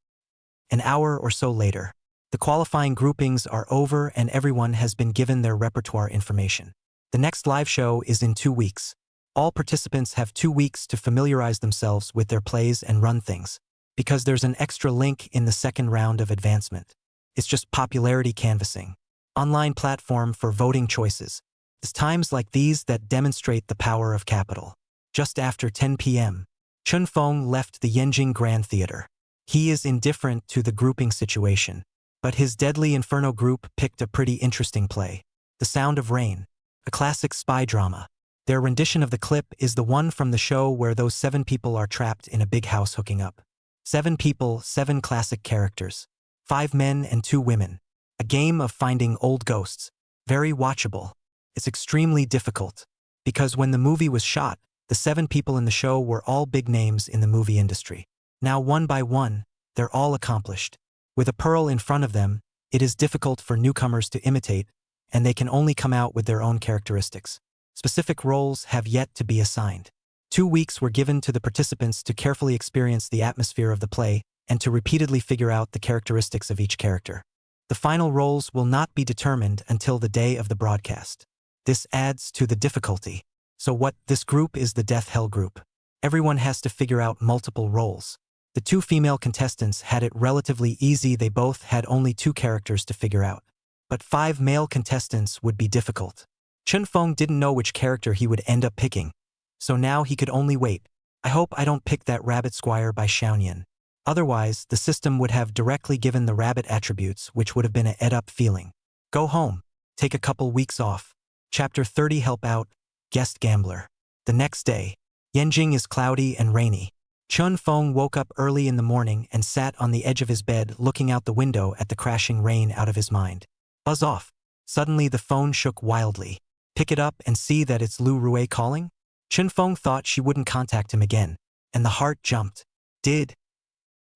An hour or so later, the qualifying groupings are over and everyone has been given their repertoire information. The next live show is in 2 weeks. All participants have 2 weeks to familiarize themselves with their plays and run things, because there's an extra link in the second round of advancement. It's just popularity canvassing. Online platform for voting choices. It's times like these that demonstrate the power of capital. Just after 10 p.m., Chun Feng left the Yenjing Grand Theater. He is indifferent to the grouping situation. But his Deadly Inferno group picked a pretty interesting play. The Sound of Rain, a classic spy drama. Their rendition of the clip is the one from the show where those 7 people are trapped in a big house hooking up. 7 people, 7 classic characters. 5 men and 2 women. A game of finding old ghosts. Very watchable. It's extremely difficult. Because when the movie was shot, the 7 people in the show were all big names in the movie industry. Now one by one, they're all accomplished. With a pearl in front of them, it is difficult for newcomers to imitate, and they can only come out with their own characteristics. Specific roles have yet to be assigned. 2 weeks were given to the participants to carefully experience the atmosphere of the play and to repeatedly figure out the characteristics of each character. The final roles will not be determined until the day of the broadcast. This adds to the difficulty. So this group is the Death Hell group. Everyone has to figure out multiple roles. The 2 female contestants had it relatively easy. They both had only 2 characters to figure out. But 5 male contestants would be difficult. Chun Feng didn't know which character he would end up picking. So now he could only wait. I hope I don't pick that Rabbit Squire by Xiaoyan. Otherwise, the system would have directly given the rabbit attributes, which would have been a ed-up feeling. Go home. Take a couple weeks off. Chapter 30 Help Out. Guest Gambler. The next day, Yanjing is cloudy and rainy. Chun Feng woke up early in the morning and sat on the edge of his bed looking out the window at the crashing rain out of his mind. Buzz off. Suddenly the phone shook wildly. Pick it up and see that it's Lu Rui calling? Chun Feng thought she wouldn't contact him again, and the heart jumped.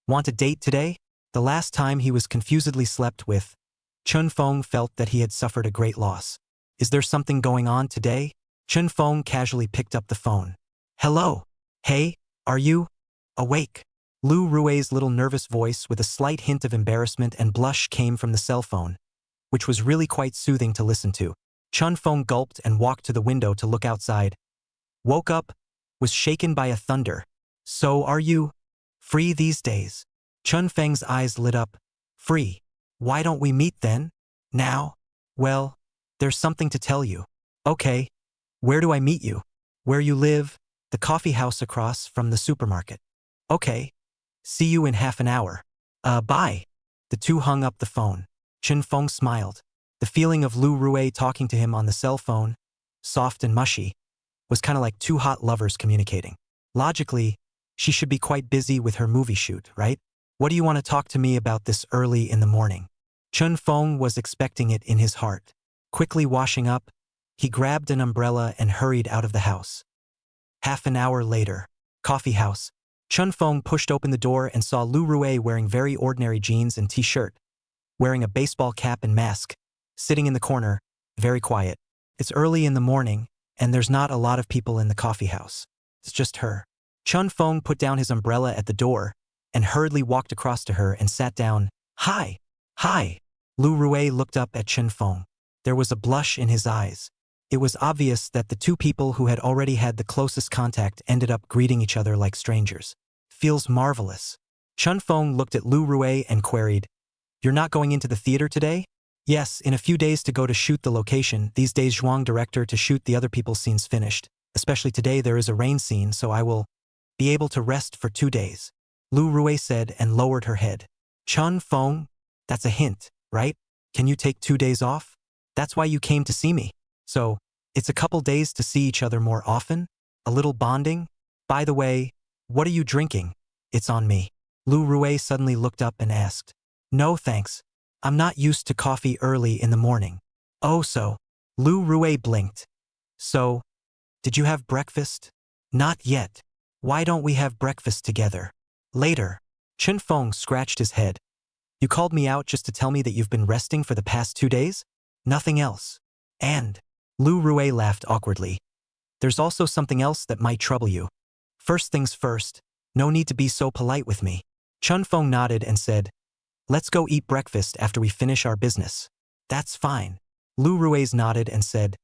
Want a date today? The last time he was confusedly slept with, Chun Feng felt that he had suffered a great loss. Is there something going on today? Chun Feng casually picked up the phone. Hello? Hey, are you awake? Lu Rui's little nervous voice with a slight hint of embarrassment and blush came from the cell phone, which was really quite soothing to listen to. Chun Feng gulped and walked to the window to look outside. Woke up, was shaken by a thunder. So are you free these days? Chun Feng's eyes lit up. Free? Why don't we meet then? Now? Well, there's something to tell you. Okay. Where do I meet you? Where you live? The coffee house across from the supermarket. Okay. See you in half an hour. Bye. The 2 hung up the phone. Chun Feng smiled. The feeling of Lu Rui talking to him on the cell phone, soft and mushy, was kind of like 2 hot lovers communicating. Logically, she should be quite busy with her movie shoot, right? What do you want to talk to me about this early in the morning? Chun Feng was expecting it in his heart. Quickly washing up, he grabbed an umbrella and hurried out of the house. Half an hour later, coffee house. Chun Feng pushed open the door and saw Lu Rui wearing very ordinary jeans and t-shirt, wearing a baseball cap and mask, sitting in the corner, very quiet. It's early in the morning, and there's not a lot of people in the coffee house. It's just her. Chun Feng put down his umbrella at the door and hurriedly walked across to her and sat down. Hi. Hi. Lu Rui looked up at Chun Feng. There was a blush in his eyes. It was obvious that the 2 people who had already had the closest contact ended up greeting each other like strangers. Feels marvelous. Chun Feng looked at Lu Rui and queried, You're not going into the theater today? Yes, in a few days to go to shoot the location. These days Zhuang director to shoot the other people's scenes finished. Especially today there is a rain scene, so I will be able to rest for 2 days. Lu Rui said and lowered her head. Chun Feng? That's a hint, right? Can you take 2 days off? That's why you came to see me. So, it's a couple days to see each other more often? A little bonding? By the way, what are you drinking? It's on me. Lu Rui suddenly looked up and asked. No thanks. I'm not used to coffee early in the morning. Oh so. Lu Rui blinked. So, did you have breakfast? Not yet. Why don't we have breakfast together? Later. Chun Feng scratched his head. You called me out just to tell me that you've been resting for the past 2 days? Nothing else. And Lu Rui laughed awkwardly. There's also something else that might trouble you. First things first, no need to be so polite with me. Chun Feng nodded and said, Let's go eat breakfast after we finish our business. That's fine. Lu Ruiz nodded and said,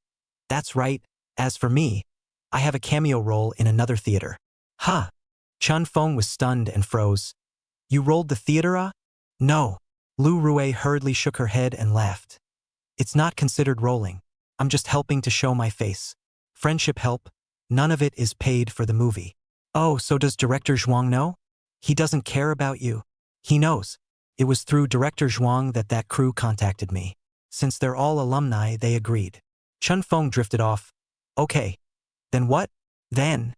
That's right. As for me, I have a cameo role in another theater. Huh. Chun Feng was stunned and froze. You rolled the theater? No. Lu Rui hurriedly shook her head and laughed. It's not considered rolling. I'm just helping to show my face. Friendship help. None of it is paid for the movie. Oh, so does director Zhuang know? He doesn't care about you. He knows. It was through Director Zhuang that crew contacted me. Since they're all alumni, they agreed. Chun Feng drifted off. Okay. Then what? Then.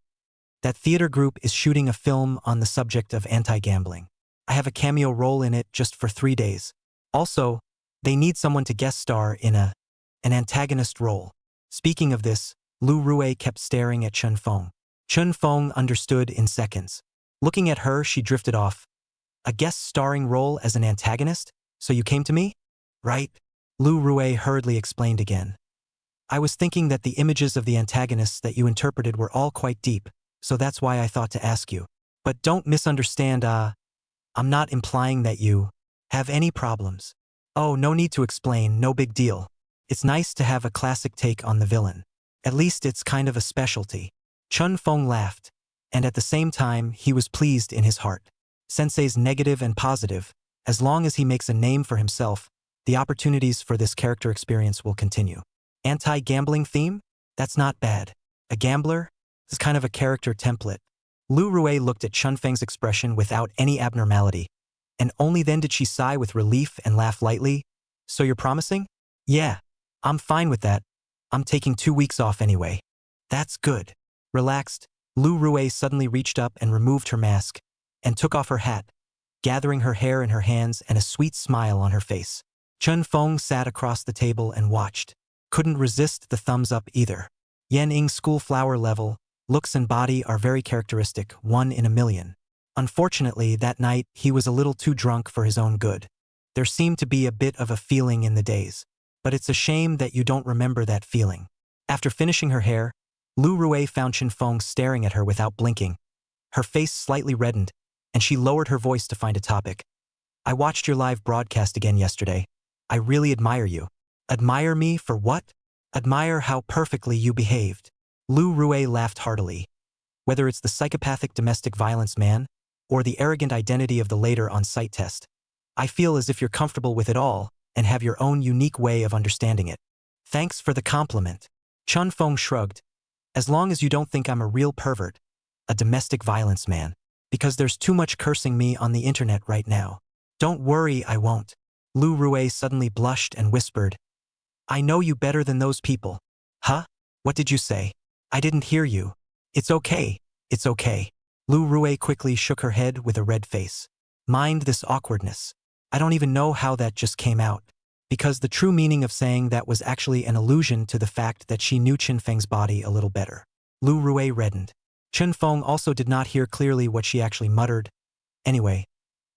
That theater group is shooting a film on the subject of anti-gambling. I have a cameo role in it just for 3 days. Also, they need someone to guest star in an antagonist role. Speaking of this, Lu Rui kept staring at Chun Feng. Chun Feng understood in seconds. Looking at her, she drifted off. A guest starring role as an antagonist? So you came to me? Right? Lu Rui hurriedly explained again. I was thinking that the images of the antagonists that you interpreted were all quite deep, so that's why I thought to ask you. But don't misunderstand, I'm not implying that you have any problems. Oh, no need to explain, no big deal. It's nice to have a classic take on the villain. At least it's kind of a specialty. Chun Feng laughed, and at the same time he was pleased in his heart. Sensei's negative and positive. As long as he makes a name for himself, the opportunities for this character experience will continue. Anti-gambling theme? That's not bad. A gambler? Is kind of a character template. Lu Rui looked at Chun Feng's expression without any abnormality, and only then did she sigh with relief and laugh lightly. So you're promising? Yeah. I'm fine with that. I'm taking 2 weeks off anyway. That's good. Relaxed, Lu Rui suddenly reached up and removed her mask, and took off her hat, gathering her hair in her hands and a sweet smile on her face. Chun Feng sat across the table and watched. Couldn't resist the thumbs up either. Yan Ying's school flower level, looks and body are very characteristic, 1 in a million. Unfortunately, that night, he was a little too drunk for his own good. There seemed to be a bit of a feeling in the daze. But it's a shame that you don't remember that feeling. After finishing her hair, Lu Rui found Chun Feng staring at her without blinking. Her face slightly reddened, and she lowered her voice to find a topic. I watched your live broadcast again yesterday. I really admire you. Admire me for what? Admire how perfectly you behaved. Lu Rui laughed heartily. Whether it's the psychopathic domestic violence man, or the arrogant identity of the later on-site test, I feel as if you're comfortable with it all, and have your own unique way of understanding it. Thanks for the compliment. Chun Feng shrugged. As long as you don't think I'm a real pervert, a domestic violence man, because there's too much cursing me on the internet right now. Don't worry, I won't. Lu Rui suddenly blushed and whispered, I know you better than those people. Huh? What did you say? I didn't hear you. It's okay. It's okay. Lu Rui quickly shook her head with a red face. Mind this awkwardness. I don't even know how that just came out. Because the true meaning of saying that was actually an allusion to the fact that she knew Chun Feng's body a little better. Lu Rui reddened. Chun Feng also did not hear clearly what she actually muttered. Anyway,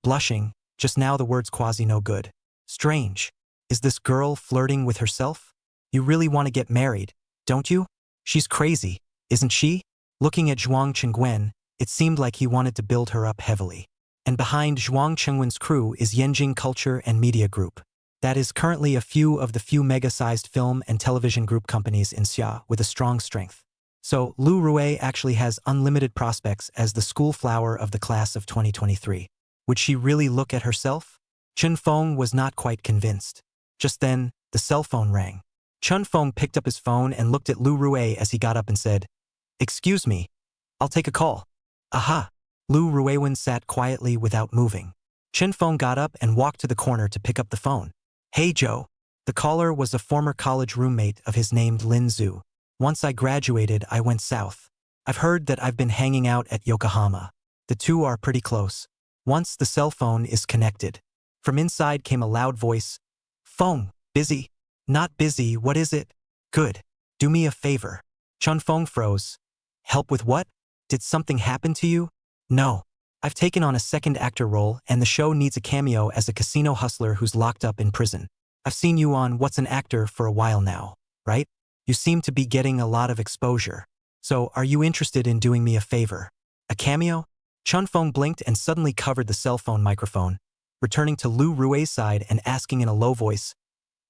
blushing, just now the words quasi no good. Strange. Is this girl flirting with herself? You really want to get married, don't you? She's crazy, isn't she? Looking at Zhuang Chengguen, it seemed like he wanted to build her up heavily. And behind Zhuang Chengwen's crew is Yanjing Culture and Media Group. That is currently a few of the few mega-sized film and television group companies in Xia with a strong strength. So Lu Rui actually has unlimited prospects as the school flower of the class of 2023. Would she really look at herself? Chun Feng was not quite convinced. Just then, the cell phone rang. Chun Feng picked up his phone and looked at Lu Rui as he got up and said, Excuse me, I'll take a call. Aha! Lu Ruiwen sat quietly without moving. Chun Feng got up and walked to the corner to pick up the phone. Hey Joe. The caller was a former college roommate of his named Lin Zhu. Once I graduated, I went south. I've heard that I've been hanging out at Yokohama. The two are pretty close. Once the cell phone is connected. From inside came a loud voice. Feng, busy? Not busy, what is it? Good. Do me a favor. Chun Feng froze. Help with what? Did something happen to you? No. I've taken on a second actor role and the show needs a cameo as a casino hustler who's locked up in prison. I've seen you on What's an Actor for a while now, right? You seem to be getting a lot of exposure. So are you interested in doing me a favor? A cameo? Chun Feng blinked and suddenly covered the cell phone microphone, returning to Lu Rui's side and asking in a low voice,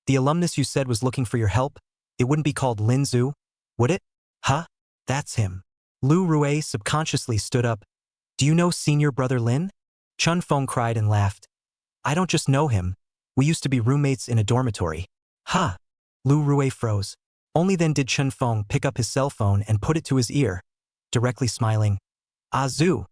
The alumnus you said was looking for your help? It wouldn't be called Lin Zhu, would it? Huh? That's him. Lu Rui subconsciously stood up. Do you know senior brother Lin? Chun Feng cried and laughed. I don't just know him. We used to be roommates in a dormitory. Ha! Lu Rui froze. Only then did Chun Feng pick up his cell phone and put it to his ear, directly smiling. Ah Zhu.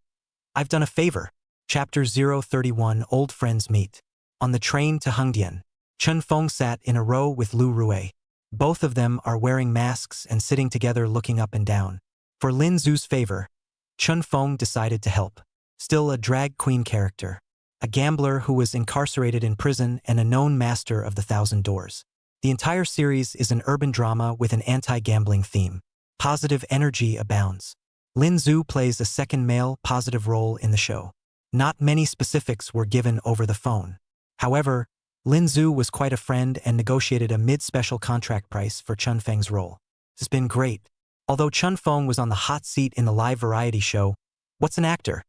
I've done a favor. Chapter 031 Old Friends Meet. On the train to Hengdian, Chun Feng sat in a row with Lu Rui. Both of them are wearing masks and sitting together looking up and down. For Lin Zhu's favor, Chun Feng decided to help. Still a drag queen character. A gambler who was incarcerated in prison and a known master of the Thousand Doors. The entire series is an urban drama with an anti-gambling theme. Positive energy abounds. Lin Zhu plays a second male positive role in the show. Not many specifics were given over the phone. However, Lin Zhu was quite a friend and negotiated a mid-special contract price for Chun Feng's role. It's been great. Although Chun Feng was on the hot seat in the live variety show, what's an actor?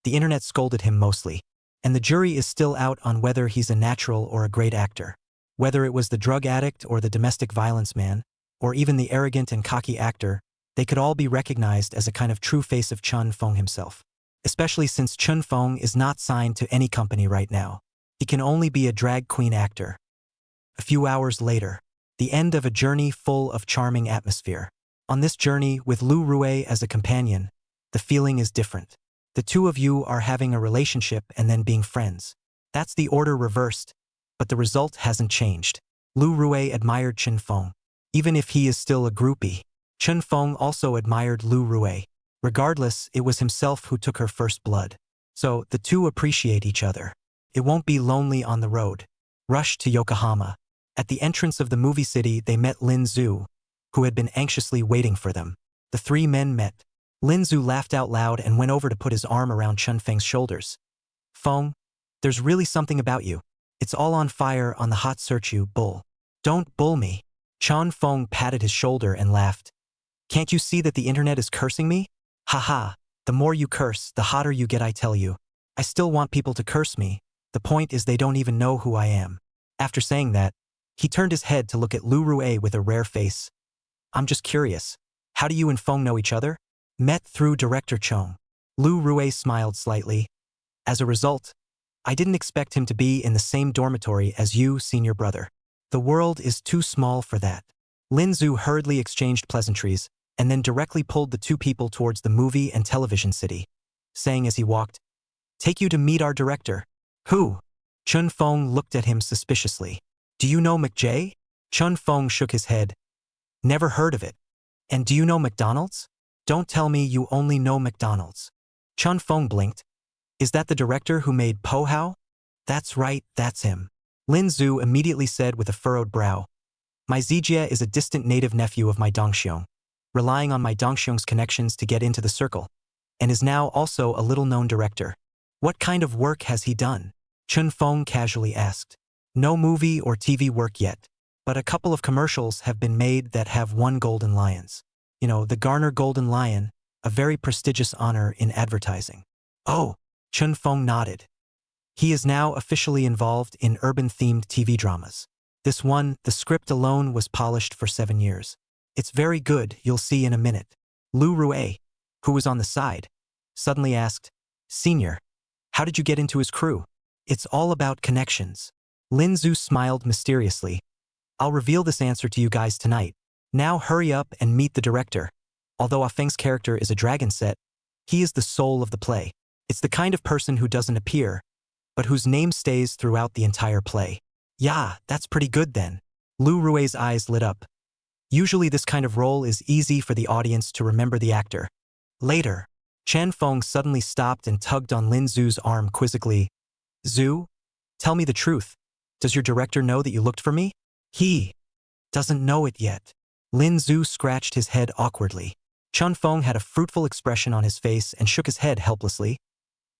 The internet scolded him mostly. And the jury is still out on whether he's a natural or a great actor. Whether it was the drug addict or the domestic violence man, or even the arrogant and cocky actor, they could all be recognized as a kind of true face of Chun Feng himself. Especially since Chun Feng is not signed to any company right now. He can only be a drag queen actor. A few hours later, the end of a journey full of charming atmosphere. On this journey, with Lu Rui as a companion, the feeling is different. The two of you are having a relationship and then being friends. That's the order reversed, but the result hasn't changed. Lu Rui admired Chun Feng. Even if he is still a groupie, Chun Feng also admired Lu Rui. Regardless, it was himself who took her first blood. So, the two appreciate each other. It won't be lonely on the road. Rush to Yokohama. At the entrance of the movie city, they met Lin Zhu, who had been anxiously waiting for them. The three men met. Lin Zhu laughed out loud and went over to put his arm around Chun Feng's shoulders. Feng, there's really something about you. It's all on fire on the hot search you, bull. Don't bull me. Chun Feng patted his shoulder and laughed. Can't you see that the internet is cursing me? Haha, the more you curse, the hotter you get, I tell you. I still want people to curse me. The point is they don't even know who I am. After saying that, he turned his head to look at Lu Rui with a rare face. I'm just curious. How do you and Feng know each other? Met through director Chong. Lu Rui smiled slightly. As a result, I didn't expect him to be in the same dormitory as you, senior brother. The world is too small for that. Lin Zhu hurriedly exchanged pleasantries, and then directly pulled the two people towards the movie and television city, saying as he walked, Take you to meet our director. Who? Chun Feng looked at him suspiciously. Do you know McJ? Chun Feng shook his head. Never heard of it. And do you know McDonald's? Don't tell me you only know McDonald's. Chun Feng blinked. Is that the director who made Po Hao? That's right, that's him. Lin Zhu immediately said with a furrowed brow. My Zijie is a distant native nephew of my Dongxiong, relying on my Dongxiong's connections to get into the circle, and is now also a little-known director. What kind of work has he done? Chun Feng casually asked. No movie or TV work yet, but a couple of commercials have been made that have won Golden Lions. You know, the Garner Golden Lion, a very prestigious honor in advertising. Oh, Chun Feng nodded. He is now officially involved in urban-themed TV dramas. This one, the script alone was polished for 7 years. It's very good, you'll see in a minute. Lu Rui, who was on the side, suddenly asked, Senior, how did you get into his crew? It's all about connections. Lin Zhu smiled mysteriously. I'll reveal this answer to you guys tonight. Now hurry up and meet the director. Although Ah Feng's character is a dragon set, he is the soul of the play. It's the kind of person who doesn't appear, but whose name stays throughout the entire play. Yeah, that's pretty good then. Lu Rui's eyes lit up. Usually this kind of role is easy for the audience to remember the actor. Later, Chan Feng suddenly stopped and tugged on Lin Zhu's arm quizzically. Zhu, tell me the truth. Does your director know that you looked for me? He doesn't know it yet. Lin Zhu scratched his head awkwardly. Chun Feng had a fruitful expression on his face and shook his head helplessly.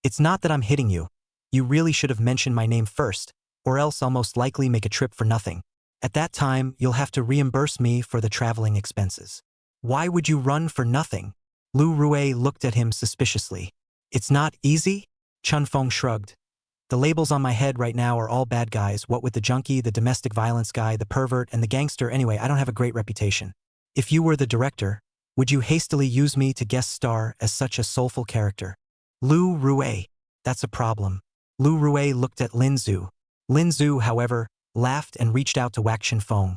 It's not that I'm hitting you. You really should have mentioned my name first, or else I'll most likely make a trip for nothing. At that time, you'll have to reimburse me for the traveling expenses. Why would you run for nothing? Lu Rui looked at him suspiciously. It's not easy? Chun Feng shrugged. The labels on my head right now are all bad guys, what with the junkie, the domestic violence guy, the pervert, and the gangster. Anyway, I don't have a great reputation. If you were the director, would you hastily use me to guest star as such a soulful character? Lu Rui. That's a problem. Lu Rui looked at Lin Zhu. Lin Zhu, however, laughed and reached out to whack Chun Feng.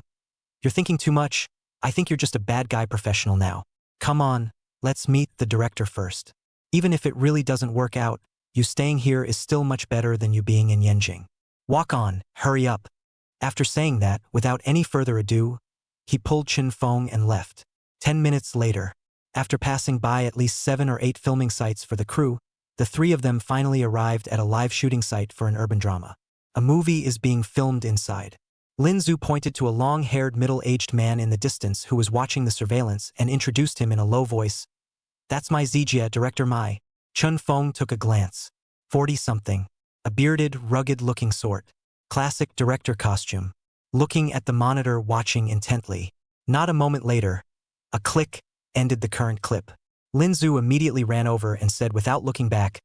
You're thinking too much. I think you're just a bad guy professional now. Come on, let's meet the director first. Even if it really doesn't work out, You staying here is still much better than you being in Yenjing. Walk on, hurry up. After saying that, without any further ado, he pulled Chen Feng and left. 10 minutes later, after passing by at least 7 or 8 filming sites for the crew, the 3 of them finally arrived at a live shooting site for an urban drama. A movie is being filmed inside. Lin Zhu pointed to a long-haired middle-aged man in the distance who was watching the surveillance and introduced him in a low voice. That's my Zijia, Director Mai. Chen Feng took a glance. 40-something. A bearded, rugged-looking sort. Classic director costume. Looking at the monitor, watching intently. Not a moment later, a click ended the current clip. Lin Zhu immediately ran over and said without looking back,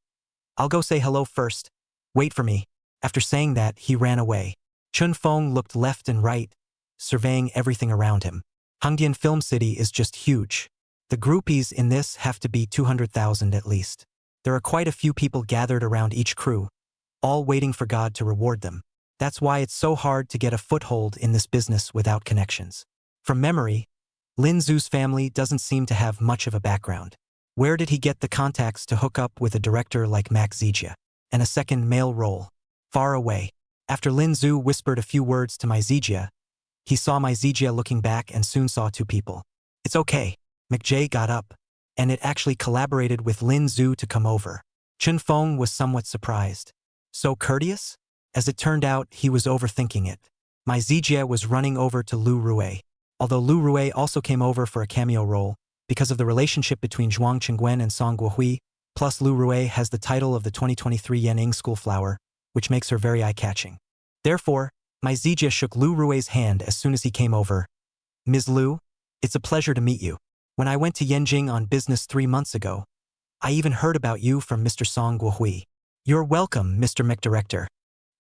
"I'll go say hello first. Wait for me." After saying that, he ran away. Chen Feng looked left and right, surveying everything around him. Hangdian Film City is just huge. The groupies in this have to be 200,000 at least. There are quite a few people gathered around each crew, all waiting for God to reward them. That's why it's so hard to get a foothold in this business without connections. From memory, Lin Zhu's family doesn't seem to have much of a background. Where did he get the contacts to hook up with a director like Max Zijia? And a second male role? Far away. After Lin Zhu whispered a few words to Mai Zijia, he saw Mai Zijia looking back and soon saw 2 people. "It's okay." McJay got up, and it actually collaborated with Lin Zhu to come over. Chen Feng was somewhat surprised. So courteous? As it turned out, he was overthinking it. Mai Zijia was running over to Lu Rui. Although Lu Rui also came over for a cameo role, because of the relationship between Zhuang Qingguen and Song Guohui, plus Lu Rui has the title of the 2023 Yening School Flower, which makes her very eye-catching. Therefore, Mai Zijia shook Lu Rui's hand as soon as he came over. "Ms. Lu, it's a pleasure to meet you. When I went to Yenjing on business 3 months ago, I even heard about you from Mr. Song Guohui. You're welcome, Mr. McDirector."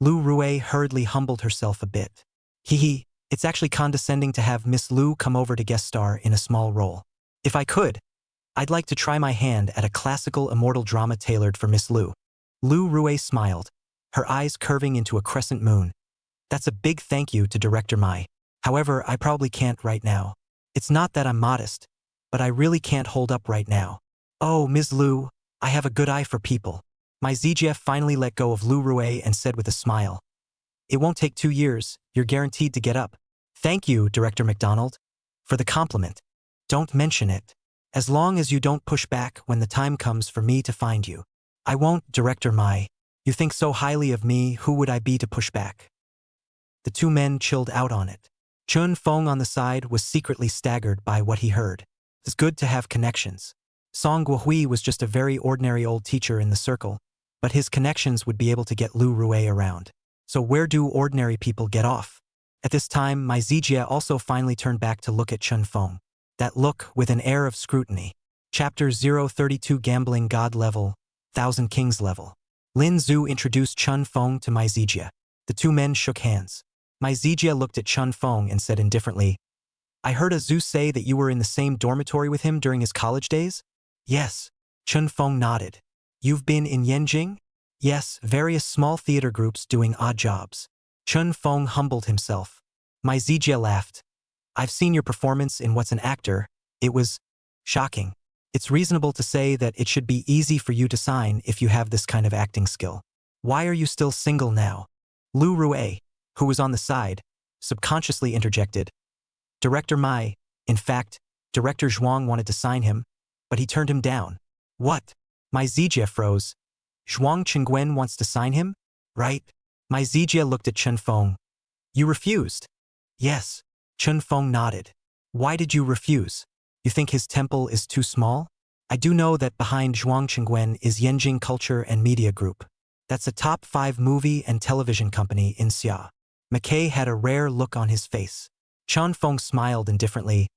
Lu Rui hurriedly humbled herself a bit. "Hee, it's actually condescending to have Miss Lu come over to guest star in a small role. If I could, I'd like to try my hand at a classical immortal drama tailored for Miss Lu." Lu Rui smiled, her eyes curving into a crescent moon. "That's a big thank you to Director Mai. However, I probably can't right now. It's not that I'm modest, but I really can't hold up right now." "Oh, Ms. Lu, I have a good eye for people." Mai Zijia finally let go of Lu Rui and said with a smile, "It won't take 2 years, you're guaranteed to get up." "Thank you, Director McDonald, for the compliment. Don't mention it. As long as you don't push back when the time comes for me to find you." "I won't, Director Mai. You think so highly of me, who would I be to push back?" The 2 men chilled out on it. Chen Feng on the side was secretly staggered by what he heard. It's good to have connections. Song Guohui was just a very ordinary old teacher in the circle, but his connections would be able to get Lu Rui around. So where do ordinary people get off? At this time, Mai Zijia also finally turned back to look at Chen Feng. That look with an air of scrutiny. Chapter 032 Gambling God Level, Thousand Kings Level. Lin Zhu introduced Chen Feng to Mai Zijia. The 2 men shook hands. Mai Zijia looked at Chen Feng and said indifferently, "I heard a Zhu say that you were in the same dormitory with him during his college days?" "Yes." Chen Feng nodded. "You've been in Yenjing?" "Yes, various small theater groups doing odd jobs." Chen Feng humbled himself. Mai Zijia laughed. "I've seen your performance in What's an Actor. It was shocking. It's reasonable to say that it should be easy for you to sign if you have this kind of acting skill. Why are you still single now?" Lu Rui, who was on the side, subconsciously interjected. "Director Mai, in fact, Director Zhuang wanted to sign him, but he turned him down." "What?" Mai Zijia froze. "Zhuang Qingguen wants to sign him? Right?" Mai Zijia looked at Chen Feng. "You refused?" "Yes." Chen Feng nodded. "Why did you refuse? You think his temple is too small?" "I do know that behind Zhuang Qingguen is Yenjing Culture and Media Group. That's a top 5 movie and television company in Xia." McKay had a rare look on his face. Chen Feng smiled indifferently.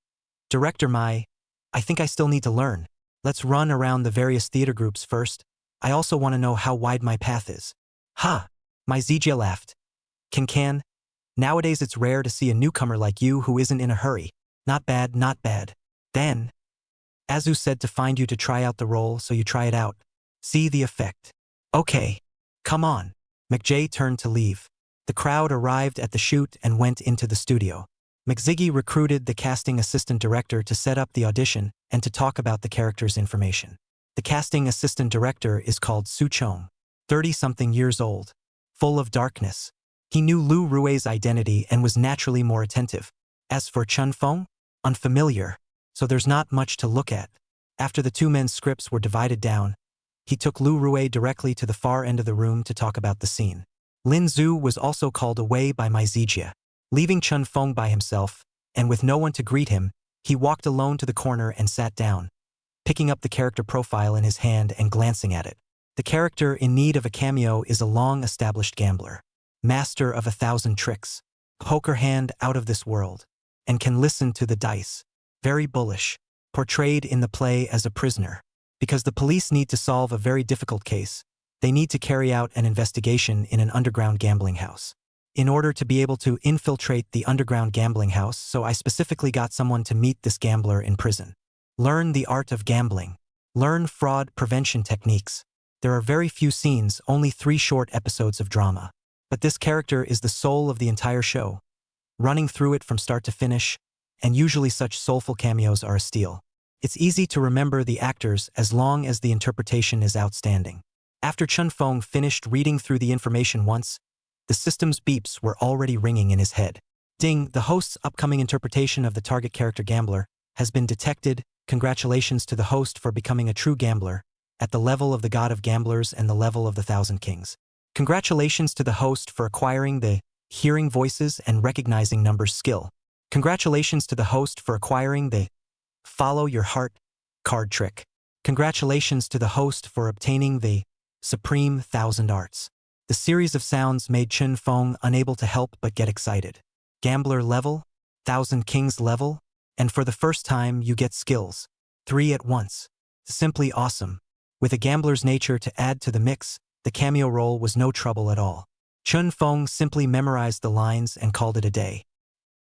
"Director Mai, I think I still need to learn. Let's run around the various theater groups first. I also want to know how wide my path is." "Ha!" Mai Zijia laughed. Can. Nowadays it's rare to see a newcomer like you who isn't in a hurry. Not bad, not bad. Then, Azu said to find you to try out the role, so you try it out. See the effect. Okay. Come on." McJay turned to leave. The crowd arrived at the shoot and went into the studio. McZiggy recruited the casting assistant director to set up the audition and to talk about the character's information. The casting assistant director is called Su Chong. 30-something years old, full of darkness. He knew Lu Rui's identity and was naturally more attentive. As for Chun Feng, unfamiliar, so there's not much to look at. After the two men's scripts were divided down, he took Lu Rui directly to the far end of the room to talk about the scene. Lin Zhu was also called away by Mai Zijia. Leaving Chun Feng by himself, and with no one to greet him, he walked alone to the corner and sat down, picking up the character profile in his hand and glancing at it. The character in need of a cameo is a long-established gambler, master of 1,000 tricks, poker hand out of this world, and can listen to the dice. Very bullish, portrayed in the play as a prisoner. Because the police need to solve a very difficult case, they need to carry out an investigation in an underground gambling house. In order to be able to infiltrate the underground gambling house, so I specifically got someone to meet this gambler in prison. Learn the art of gambling. Learn fraud prevention techniques. There are very few scenes, only 3 short episodes of drama. But this character is the soul of the entire show, running through it from start to finish, and usually such soulful cameos are a steal. It's easy to remember the actors as long as the interpretation is outstanding. After Chun Feng finished reading through the information once, the system's beeps were already ringing in his head. Ding, the host's upcoming interpretation of the target character gambler has been detected. Congratulations to the host for becoming a true gambler, at the level of the god of gamblers and the level of the 1,000 kings. Congratulations to the host for acquiring the hearing voices and recognizing numbers skill. Congratulations to the host for acquiring the follow your heart card trick. Congratulations to the host for obtaining the supreme 1,000 arts. The series of sounds made Chun Feng unable to help but get excited. Gambler level, 1,000 kings level, and for the first time you get skills. 3 at once. Simply awesome. With a gambler's nature to add to the mix, the cameo role was no trouble at all. Chun Feng simply memorized the lines and called it a day.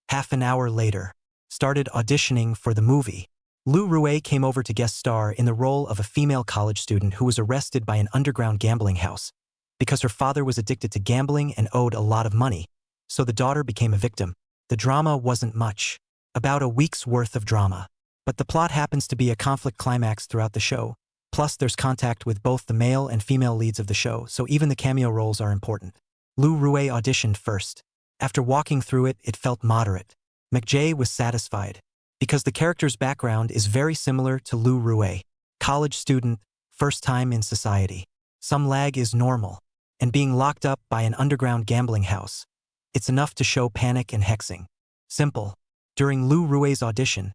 Half an hour later, started auditioning for the movie. Lu Rui came over to guest star in the role of a female college student who was arrested by an underground gambling house because her father was addicted to gambling and owed a lot of money, so the daughter became a victim. The drama wasn't much, about a week's worth of drama, but the plot happens to be a conflict climax throughout the show. Plus, there's contact with both the male and female leads of the show, so even the cameo roles are important. Lu Rui auditioned first. After walking through it, it felt moderate. McJay was satisfied, because the character's background is very similar to Lu Rui. College student, first time in society. Some lag is normal, and being locked up by an underground gambling house. It's enough to show panic and hexing. Simple. During Lu Rui's audition,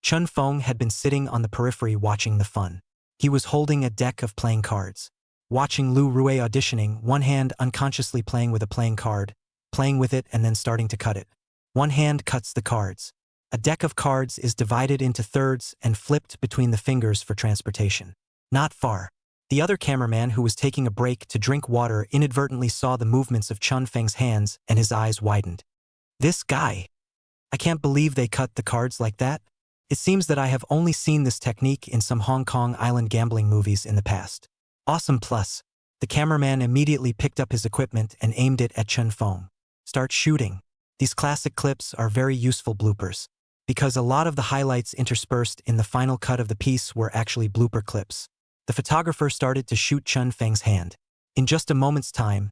Chun Feng had been sitting on the periphery watching the fun. He was holding a deck of playing cards. Watching Lu Rui auditioning, one hand unconsciously playing with a playing card, playing with it and then starting to cut it. One hand cuts the cards. A deck of cards is divided into thirds and flipped between the fingers for transportation. Not far. The other cameraman who was taking a break to drink water inadvertently saw the movements of Chun Feng's hands and his eyes widened. This guy. I can't believe they cut the cards like that. It seems that I have only seen this technique in some Hong Kong island gambling movies in the past. Awesome plus. The cameraman immediately picked up his equipment and aimed it at Chun Feng. Start shooting. These classic clips are very useful bloopers, because a lot of the highlights interspersed in the final cut of the piece were actually blooper clips. The photographer started to shoot Chun Feng's hand. In just a moment's time,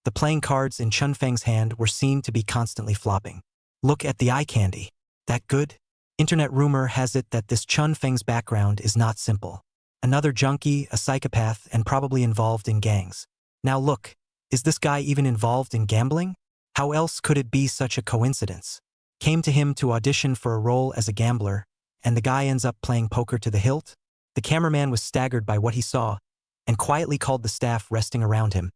the playing cards in Chun Feng's hand were seen to be constantly flopping. Look at the eye candy. That good? Internet rumor has it that this Chun Feng's background is not simple. Another junkie, a psychopath, and probably involved in gangs. Now look, is this guy even involved in gambling? How else could it be such a coincidence? Came to him to audition for a role as a gambler, and the guy ends up playing poker to the hilt? The cameraman was staggered by what he saw, and quietly called the staff resting around him,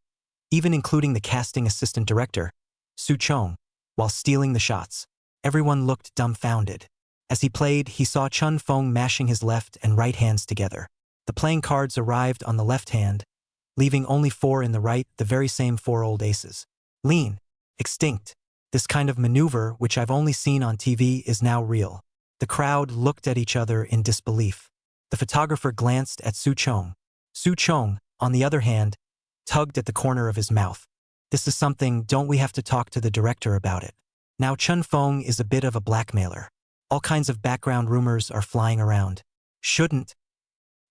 even including the casting assistant director, Su Chong, while stealing the shots. Everyone looked dumbfounded. As he played, he saw Chun Feng mashing his left and right hands together. The playing cards arrived on the left hand, leaving only 4 in the right, the very same 4 old aces. Lean. Extinct. This kind of maneuver, which I've only seen on TV, is now real. The crowd looked at each other in disbelief. The photographer glanced at Su Chong. Su Chong, on the other hand, tugged at the corner of his mouth. This is something, don't we have to talk to the director about it? Now Chun Feng is a bit of a blackmailer. All kinds of background rumors are flying around. Shouldn't.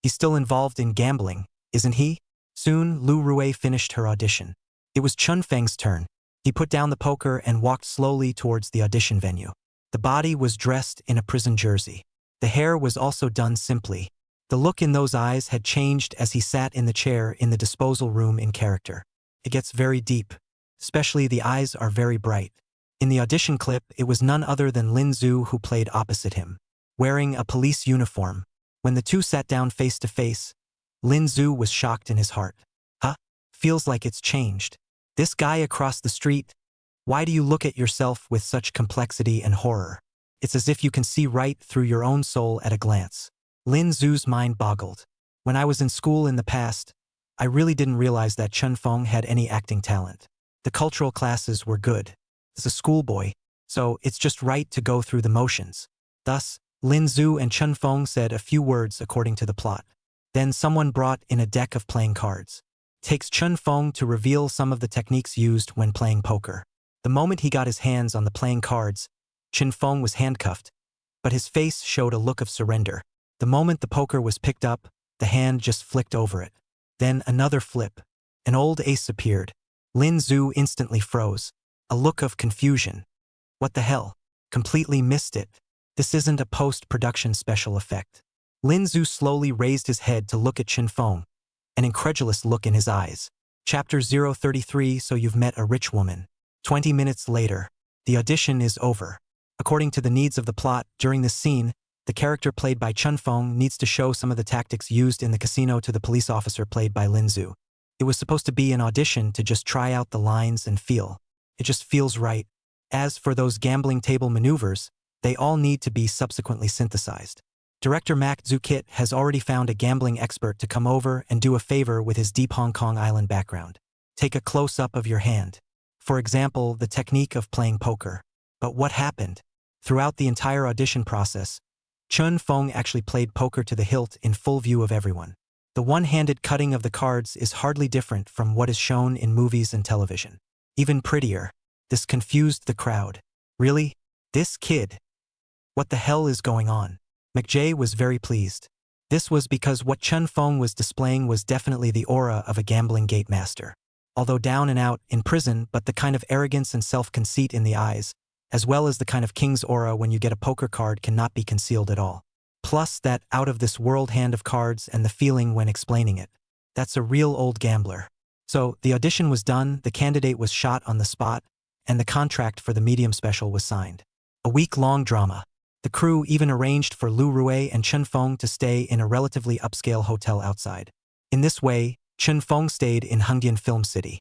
He's still involved in gambling, isn't he? Soon, Lu Rui finished her audition. It was Chun Feng's turn. He put down the poker and walked slowly towards the audition venue. The body was dressed in a prison jersey. The hair was also done simply. The look in those eyes had changed as he sat in the chair in the disposal room in character. It gets very deep. Especially the eyes are very bright. In the audition clip, it was none other than Lin Zhu who played opposite him, wearing a police uniform. When the two sat down face to face, Lin Zhu was shocked in his heart. Huh? Feels like it's changed. This guy across the street, why do you look at yourself with such complexity and horror? It's as if you can see right through your own soul at a glance. Lin Zhu's mind boggled. When I was in school in the past, I really didn't realize that Chun Feng had any acting talent. The cultural classes were good. As a schoolboy, so it's just right to go through the motions. Thus, Lin Zhu and Chun Feng said a few words according to the plot. Then someone brought in a deck of playing cards. Takes Chun Feng to reveal some of the techniques used when playing poker. The moment he got his hands on the playing cards, Chun Feng was handcuffed, but his face showed a look of surrender. The moment the poker was picked up, the hand just flicked over it. Then another flip. An old ace appeared. Lin Zhu instantly froze. A look of confusion. What the hell? Completely missed it. This isn't a post-production special effect. Lin Zhu slowly raised his head to look at Chun Feng, an incredulous look in his eyes. Chapter 033. So you've met a rich woman. 20 minutes later. The audition is over. According to the needs of the plot, during this scene, the character played by Chun Feng needs to show some of the tactics used in the casino to the police officer played by Lin Zhu. It was supposed to be an audition to just try out the lines and feel. It just feels right. As for those gambling table maneuvers, they all need to be subsequently synthesized. Director Mak Zukit has already found a gambling expert to come over and do a favor with his deep Hong Kong Island background. Take a close-up of your hand. For example, the technique of playing poker. But what happened? Throughout the entire audition process, Chun Feng actually played poker to the hilt in full view of everyone. The one-handed cutting of the cards is hardly different from what is shown in movies and television. Even prettier. This confused the crowd. Really? This kid? What the hell is going on? McJay was very pleased. This was because what Chun Feng was displaying was definitely the aura of a gambling gate master. Although down and out, in prison, but the kind of arrogance and self-conceit in the eyes, as well as the kind of king's aura when you get a poker card cannot be concealed at all. Plus that out-of-this-world hand of cards and the feeling when explaining it. That's a real old gambler. So, the audition was done, the candidate was shot on the spot, and the contract for the medium special was signed. A week-long drama. The crew even arranged for Lu Rui and Chun Feng to stay in a relatively upscale hotel outside. In this way, Chun Feng stayed in Hongdian Film City.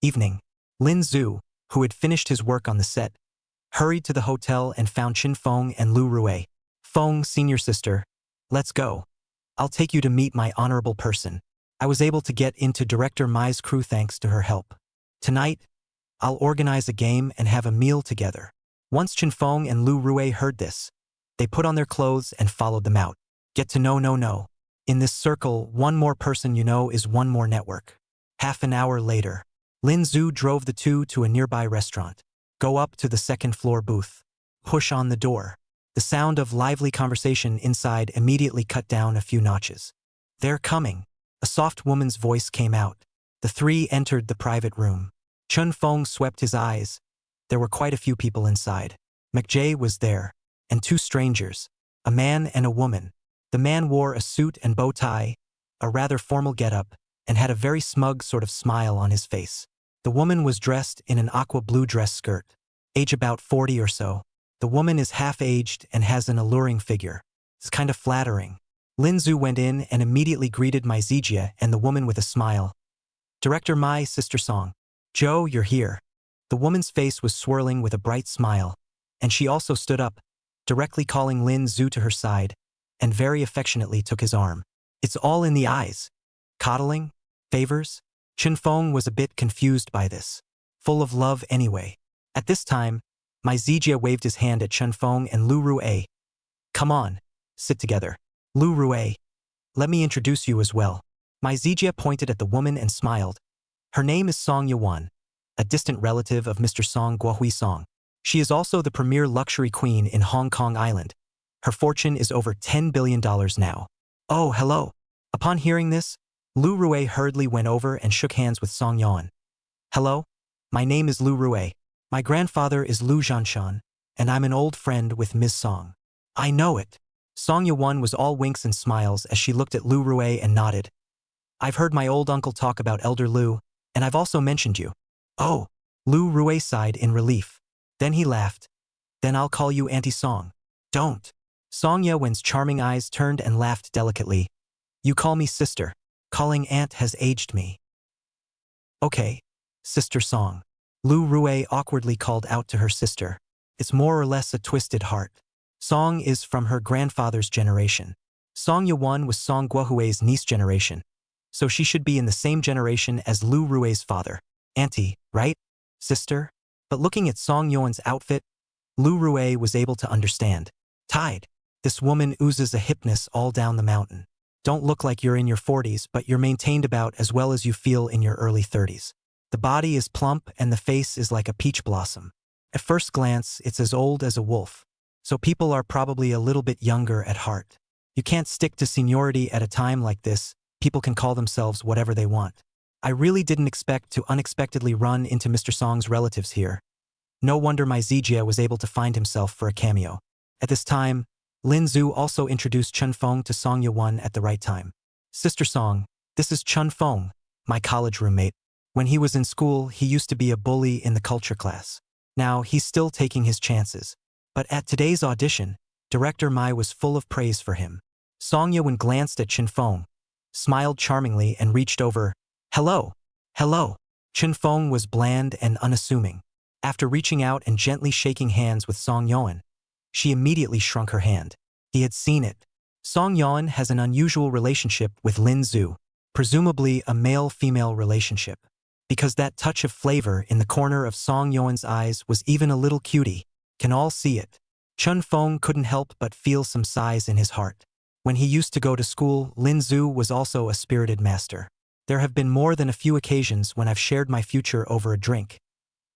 Evening. Lin Zhu, who had finished his work on the set, hurried to the hotel and found Chun Feng and Lu Rui. Feng, senior sister, let's go. I'll take you to meet my honorable person. I was able to get into Director Mai's crew thanks to her help. Tonight, I'll organize a game and have a meal together. Once Chun Feng and Lu Rui heard this, they put on their clothes and followed them out. Get to know no. In this circle, one more person you know is one more network. Half an hour later, Lin Zhu drove the two to a nearby restaurant. Go up to the second-floor booth. Push on the door. The sound of lively conversation inside immediately cut down a few notches. They're coming. A soft woman's voice came out. The three entered the private room. Chun Feng swept his eyes. There were quite a few people inside. McJay was there, and two strangers, a man and a woman. The man wore a suit and bow tie, a rather formal getup, and had a very smug sort of smile on his face. The woman was dressed in an aqua blue dress skirt. Age about 40 or so. The woman is half-aged and has an alluring figure. It's kind of flattering. Lin Zhu went in and immediately greeted Mai Zijia and the woman with a smile. Director Mai, Sister Song. Joe, you're here. The woman's face was swirling with a bright smile, and she also stood up, directly calling Lin Zhu to her side, and very affectionately took his arm. It's all in the eyes. Coddling? Favors? Chun Feng was a bit confused by this. Full of love anyway. At this time, Mai Zijia waved his hand at Chun Feng and Lu Rui. Come on, sit together. Lu Rui. Let me introduce you as well. Mai Zijia pointed at the woman and smiled. Her name is Song Yuan, a distant relative of Mr. Song Guohui Song. She is also the premier luxury queen in Hong Kong Island. Her fortune is over $10 billion now. Oh, hello. Upon hearing this, Lu Rue hurriedly went over and shook hands with Song Yeon. Hello? My name is Lu Rue. My grandfather is Lu Zhanshan, and I'm an old friend with Ms. Song. I know it. Song Yeon was all winks and smiles as she looked at Lu Rue and nodded. I've heard my old uncle talk about Elder Lu, and I've also mentioned you. Oh, Lu Rue sighed in relief. Then he laughed. Then I'll call you Auntie Song. Don't. Song Yeon's charming eyes turned and laughed delicately. You call me sister. Calling aunt has aged me. Okay, Sister Song. Lu Rue awkwardly called out to her sister. It's more or less a twisted heart. Song is from her grandfather's generation. Song Yeon was Song Guohue's niece generation, so she should be in the same generation as Lu Rue's father. Auntie, right? Sister? But looking at Song Yeon's outfit, Lu Rue was able to understand. Tied. This woman oozes a hipness all down the mountain. Don't look like you're in your 40s, but you're maintained about as well as you feel in your early 30s. The body is plump and the face is like a peach blossom. At first glance, it's as old as a wolf. So people are probably a little bit younger at heart. You can't stick to seniority at a time like this. People can call themselves whatever they want. I really didn't expect to unexpectedly run into Mr. Song's relatives here. No wonder my Zijie was able to find himself for a cameo. At this time, Lin Zhu also introduced Chun Feng to Song Yeon at the right time. Sister Song, this is Chun Feng, my college roommate. When he was in school, he used to be a bully in the culture class. Now, he's still taking his chances. But at today's audition, Director Mai was full of praise for him. Song Yeon glanced at Chun Feng, smiled charmingly and reached over. Hello. Hello. Chun Feng was bland and unassuming. After reaching out and gently shaking hands with Song Yeon, she immediately shrunk her hand. He had seen it. Song Yeon has an unusual relationship with Lin Zhu, presumably a male-female relationship. Because that touch of flavor in the corner of Song Yeon's eyes was even a little cutie, can all see it. Chun Feng couldn't help but feel some sighs in his heart. When he used to go to school, Lin Zhu was also a spirited master. There have been more than a few occasions when I've shared my future over a drink,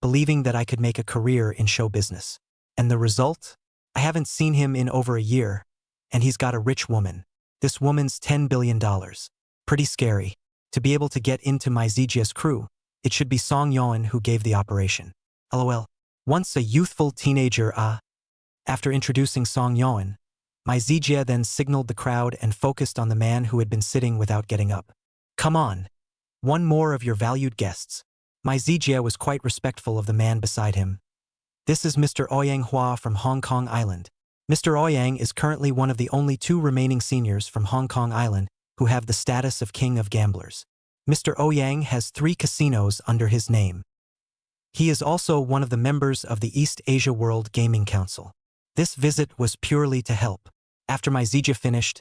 believing that I could make a career in show business. And the result? I haven't seen him in over a year, and he's got a rich woman. This woman's $10 billion. Pretty scary. To be able to get into my Zijie's crew, it should be Song Yeon who gave the operation. LOL. Once a youthful teenager, After introducing Song Yeon, my Zijie then signaled the crowd and focused on the man who had been sitting without getting up. Come on. One more of your valued guests. My Zijie was quite respectful of the man beside him. This is Mr. Ouyang Hua from Hong Kong Island. Mr. Ouyang is currently one of the only 2 remaining seniors from Hong Kong Island who have the status of king of gamblers. Mr. Ouyang has 3 casinos under his name. He is also one of the members of the East Asia World Gaming Council. This visit was purely to help. After my Zijie finished,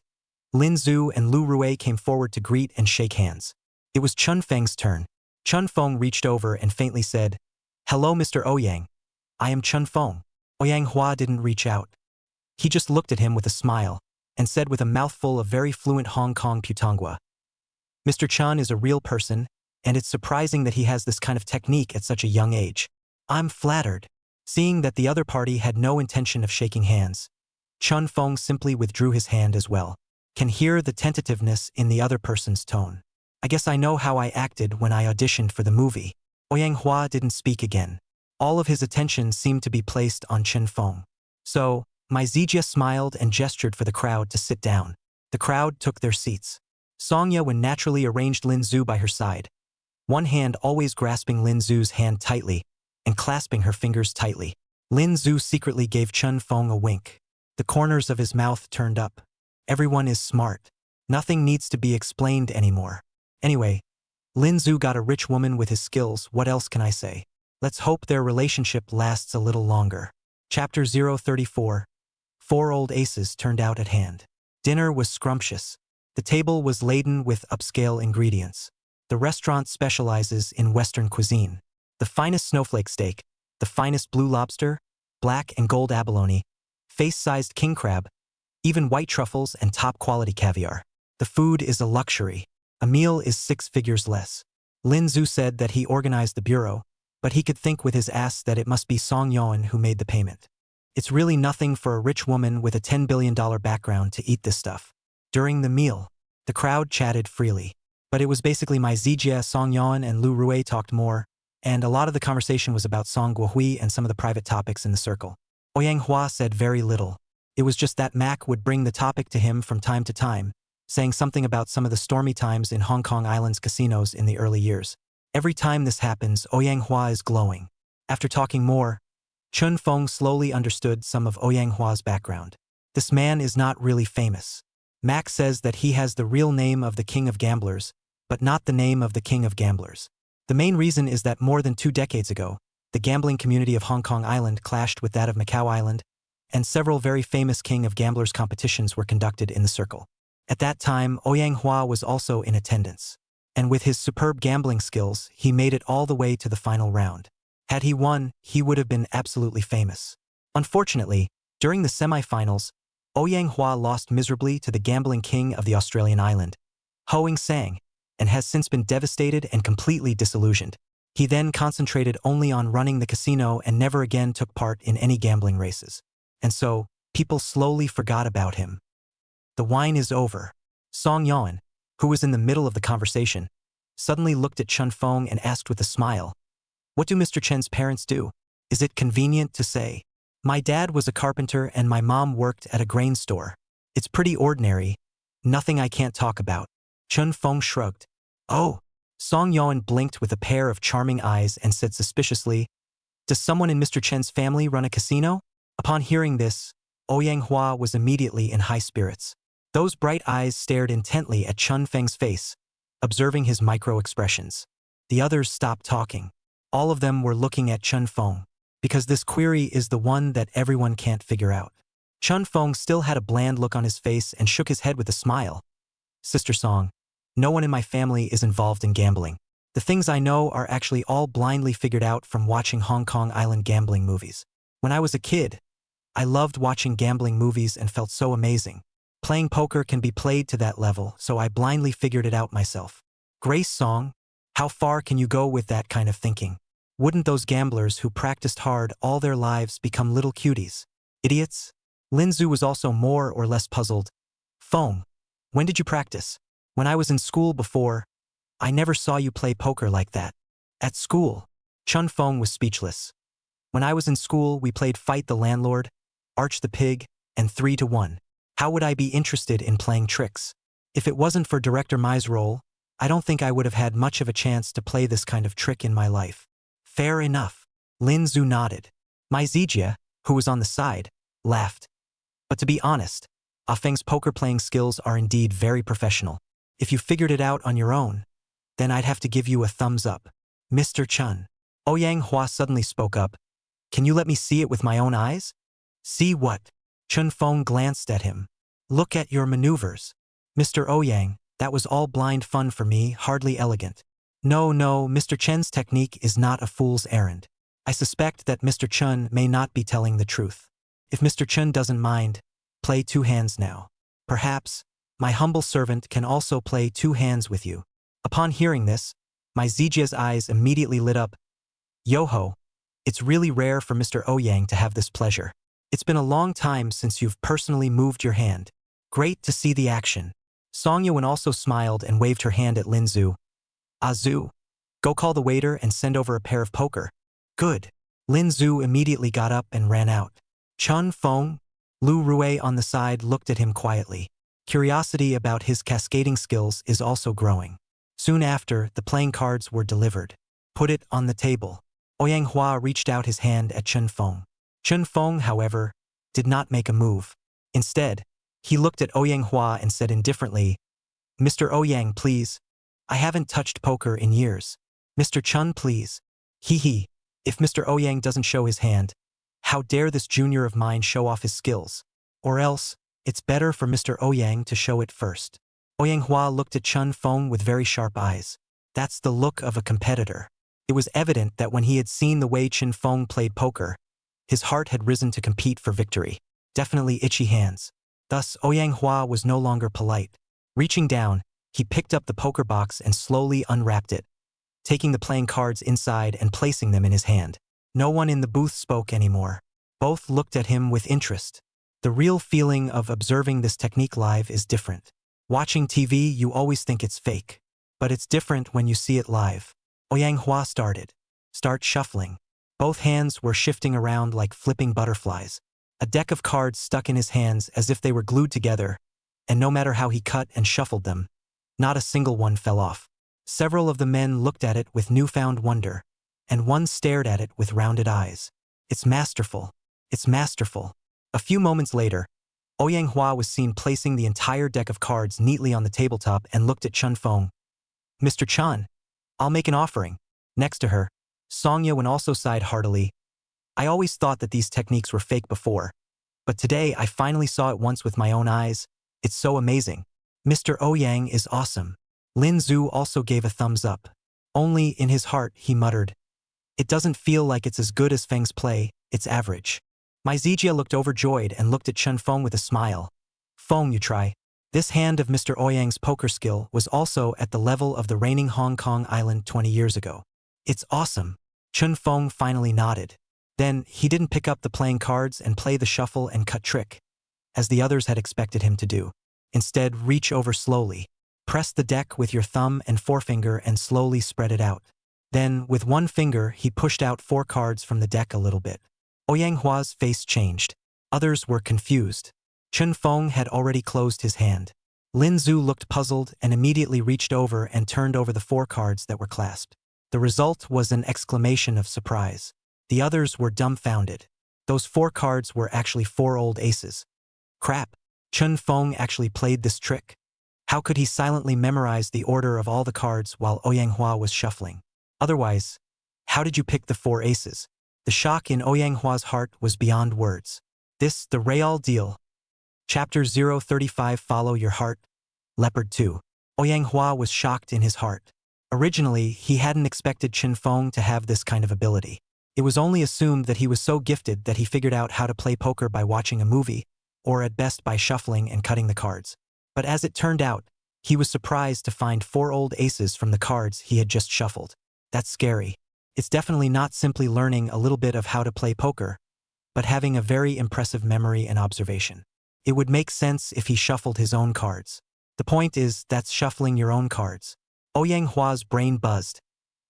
Lin Zhu and Lu Rue came forward to greet and shake hands. It was Chun Feng's turn. Chun Feng reached over and faintly said, Hello, Mr. Ouyang. I am Chun Feng. Ouyang Hua didn't reach out. He just looked at him with a smile and said with a mouthful of very fluent Hong Kong Putonghua, Mr. Chun is a real person, and it's surprising that he has this kind of technique at such a young age. I'm flattered. Seeing that the other party had no intention of shaking hands, Chun Feng simply withdrew his hand as well. Can hear the tentativeness in the other person's tone. I guess I know how I acted when I auditioned for the movie. Ouyang Hua didn't speak again. All of his attention seemed to be placed on Chun Feng. So, my Zijie smiled and gestured for the crowd to sit down. The crowd took their seats. Song Yeon naturally arranged Lin Zhu by her side, one hand always grasping Lin Zhu's hand tightly and clasping her fingers tightly. Lin Zhu secretly gave Chun Feng a wink. The corners of his mouth turned up. Everyone is smart. Nothing needs to be explained anymore. Anyway, Lin Zhu got a rich woman with his skills, what else can I say? Let's hope their relationship lasts a little longer. Chapter 034. 4 old aces turned out at hand. Dinner was scrumptious. The table was laden with upscale ingredients. The restaurant specializes in Western cuisine. The finest snowflake steak, the finest blue lobster, black and gold abalone, face-sized king crab, even white truffles and top-quality caviar. The food is a luxury. A meal is 6 figures less. Lin Zhu said that he organized the bureau, but he could think with his ass that it must be Song Yeon who made the payment. It's really nothing for a rich woman with a $10 billion background to eat this stuff. During the meal, the crowd chatted freely. But it was basically my Zijie, Song Yuan, and Lu Rui talked more, and a lot of the conversation was about Song Guohui and some of the private topics in the circle. Ouyang Hua said very little. It was just that Mac would bring the topic to him from time to time, saying something about some of the stormy times in Hong Kong Island's casinos in the early years. Every time this happens, Ouyang Hua is glowing. After talking more, Chun Feng slowly understood some of Ouyang Hua's background. This man is not really famous. Mac says that he has the real name of the King of Gamblers, but not the name of the King of Gamblers. The main reason is that more than 2 decades ago, the gambling community of Hong Kong Island clashed with that of Macau Island, and several very famous King of Gamblers competitions were conducted in the circle. At that time, Ouyang Hua was also in attendance. And with his superb gambling skills, he made it all the way to the final round. Had he won, he would have been absolutely famous. Unfortunately, during the semi-finals, Ouyang Hua lost miserably to the gambling king of the Australian island, Ho Sang, and has since been devastated and completely disillusioned. He then concentrated only on running the casino and never again took part in any gambling races. And so, people slowly forgot about him. The wine is over. Song Yuan, who was in the middle of the conversation, suddenly looked at Chun Feng and asked with a smile, "What do Mr. Chen's parents do? Is it convenient to say? My dad was a carpenter and my mom worked at a grain store. It's pretty ordinary. Nothing I can't talk about." Chun Feng shrugged. "Oh." Song Yuan blinked with a pair of charming eyes and said suspiciously, "Does someone in Mr. Chen's family run a casino?" Upon hearing this, Ouyang Hua was immediately in high spirits. Those bright eyes stared intently at Chun Feng's face, observing his micro-expressions. The others stopped talking. All of them were looking at Chun Feng, because this query is the one that everyone can't figure out. Chun Feng still had a bland look on his face and shook his head with a smile. "Sister Song, no one in my family is involved in gambling. The things I know are actually all blindly figured out from watching Hong Kong Island gambling movies. When I was a kid, I loved watching gambling movies and felt so amazing. Playing poker can be played to that level, so I blindly figured it out myself." Grace Song, how far can you go with that kind of thinking? Wouldn't those gamblers who practiced hard all their lives become little cuties? Idiots? Lin Zhu was also more or less puzzled. "Feng, when did you practice?" "When I was in school before. I never saw you play poker like that." "At school?" Chun Feng was speechless. "When I was in school, we played Fight the Landlord, Arch the Pig, and 3 to 1. How would I be interested in playing tricks? If it wasn't for Director Mai's role, I don't think I would have had much of a chance to play this kind of trick in my life." "Fair enough." Lin Zhu nodded. Mai Zijie, who was on the side, laughed. "But to be honest, Ah Feng's poker playing skills are indeed very professional. If you figured it out on your own, then I'd have to give you a thumbs up." "Mr. Chun." Ouyang Hua suddenly spoke up. "Can you let me see it with my own eyes?" "See what?" Chun Feng glanced at him. "Look at your maneuvers." "Mr. Ouyang, that was all blind fun for me, hardly elegant." No, Mr. Chen's technique is not a fool's errand. I suspect that Mr. Chun may not be telling the truth. If Mr. Chun doesn't mind, play 2 hands now. Perhaps, my humble servant can also play 2 hands with you." Upon hearing this, Mai Zijie's eyes immediately lit up. "Yo-ho, it's really rare for Mr. Ouyang to have this pleasure. It's been a long time since you've personally moved your hand. Great to see the action." Song Yuan also smiled and waved her hand at Lin Zhu. "Ah Zhu, go call the waiter and send over a pair of poker." "Good." Lin Zhu immediately got up and ran out. Chun Feng, Lu Rui on the side looked at him quietly. Curiosity about his cascading skills is also growing. Soon after, the playing cards were delivered. "Put it on the table." Ouyang Hua reached out his hand at Chun Feng. Chun Feng, however, did not make a move. Instead, he looked at Ouyang Hua and said indifferently, "Mr. Ouyang, please. I haven't touched poker in years. Mr. Chun, please." Hee. If Mr. Ouyang doesn't show his hand, how dare this junior of mine show off his skills? Or else, it's better for Mr. Ouyang to show it first. Ouyang Hua looked at Chun Feng with very sharp eyes. That's the look of a competitor. It was evident that when he had seen the way Chun Feng played poker, his heart had risen to compete for victory. Definitely itchy hands. Thus, Ouyang Hua was no longer polite. Reaching down, he picked up the poker box and slowly unwrapped it, taking the playing cards inside and placing them in his hand. No one in the booth spoke anymore. Both looked at him with interest. The real feeling of observing this technique live is different. Watching TV, you always think it's fake. But it's different when you see it live. Ouyang Hua start shuffling. Both hands were shifting around like flipping butterflies. A deck of cards stuck in his hands as if they were glued together, and no matter how he cut and shuffled them, not a single one fell off. Several of the men looked at it with newfound wonder, and one stared at it with rounded eyes. It's masterful. It's masterful. A few moments later, Ouyang Hua was seen placing the entire deck of cards neatly on the tabletop and looked at Chun Feng. Mr. Chun, I'll make an offering. Next to her, Song Yewen also sighed heartily. I always thought that these techniques were fake before, but today I finally saw it once with my own eyes. It's so amazing. Mr. Ouyang is awesome. Lin Zhu also gave a thumbs up. Only in his heart he muttered, it doesn't feel like it's as good as Feng's play, it's average. My Zijia looked overjoyed and looked at Chun Feng with a smile. Feng, you try. This hand of Mr. Ouyang's poker skill was also at the level of the reigning Hong Kong island 20 years ago. It's awesome. Chun Feng finally nodded. Then, he didn't pick up the playing cards and play the shuffle and cut trick, as the others had expected him to do. Instead, reach over slowly. Press the deck with your thumb and forefinger and slowly spread it out. Then, with one finger, he pushed out 4 cards from the deck a little bit. Ouyang Hua's face changed. Others were confused. Chun Feng had already closed his hand. Lin Zhu looked puzzled and immediately reached over and turned over the 4 cards that were clasped. The result was an exclamation of surprise. The others were dumbfounded. Those 4 cards were actually 4 old aces. Crap! Chun Feng actually played this trick. How could he silently memorize the order of all the cards while Ouyang Hua was shuffling? Otherwise, how did you pick the 4 aces? The shock in Ouyang Hua's heart was beyond words. This, the real deal. Chapter 035 Follow Your Heart. Leopard 2. Ouyang Hua was shocked in his heart. Originally, he hadn't expected Chun Feng to have this kind of ability. It was only assumed that he was so gifted that he figured out how to play poker by watching a movie, or at best by shuffling and cutting the cards. But as it turned out, he was surprised to find 4 old aces from the cards he had just shuffled. That's scary. It's definitely not simply learning a little bit of how to play poker, but having a very impressive memory and observation. It would make sense if he shuffled his own cards. The point is, that's shuffling your own cards. Ouyang Hua's brain buzzed,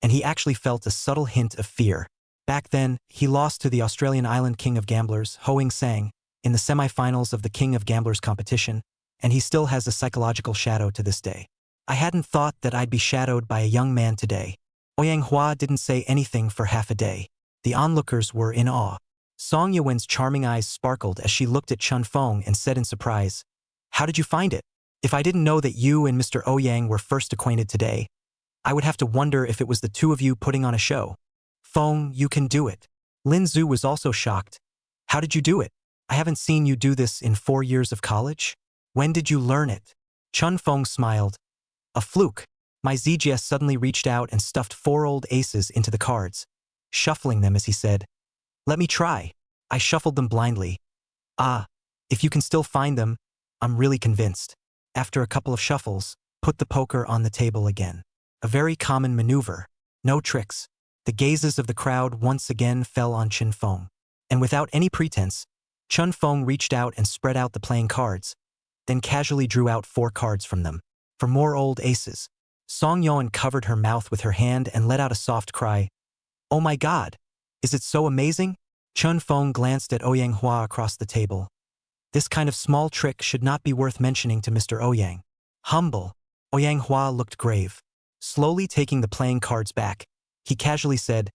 and he actually felt a subtle hint of fear. Back then, he lost to the Australian island king of gamblers, Ho Wing Sang, in the semi-finals of the King of Gamblers competition, and he still has a psychological shadow to this day. I hadn't thought that I'd be shadowed by a young man today. Ouyang Hua didn't say anything for half a day. The onlookers were in awe. Song Yewen's charming eyes sparkled as she looked at Chun Feng and said in surprise, "How did you find it? If I didn't know that you and Mr. Ouyang were first acquainted today, I would have to wonder if it was the 2 of you putting on a show." "Feng, you can do it." Lin Zhu was also shocked. "How did you do it? I haven't seen you do this in 4 years of college. When did you learn it?" Chun Feng smiled. "A fluke." My Zijia suddenly reached out and stuffed 4 old aces into the cards, shuffling them as he said, "Let me try." I shuffled them blindly. "Ah, if you can still find them, I'm really convinced." After a couple of shuffles, put the poker on the table again. A very common maneuver. No tricks. The gazes of the crowd once again fell on Chun Feng. And without any pretense, Chun Feng reached out and spread out the playing cards, then casually drew out 4 cards from them. For more old aces. Song Yewen covered her mouth with her hand and let out a soft cry. "Oh my God! Is it so amazing?" Chun Feng glanced at Ouyang Hua across the table. This kind of small trick should not be worth mentioning to Mr. Ouyang. Humble. Ouyang Hua looked grave. Slowly taking the playing cards back, he casually said,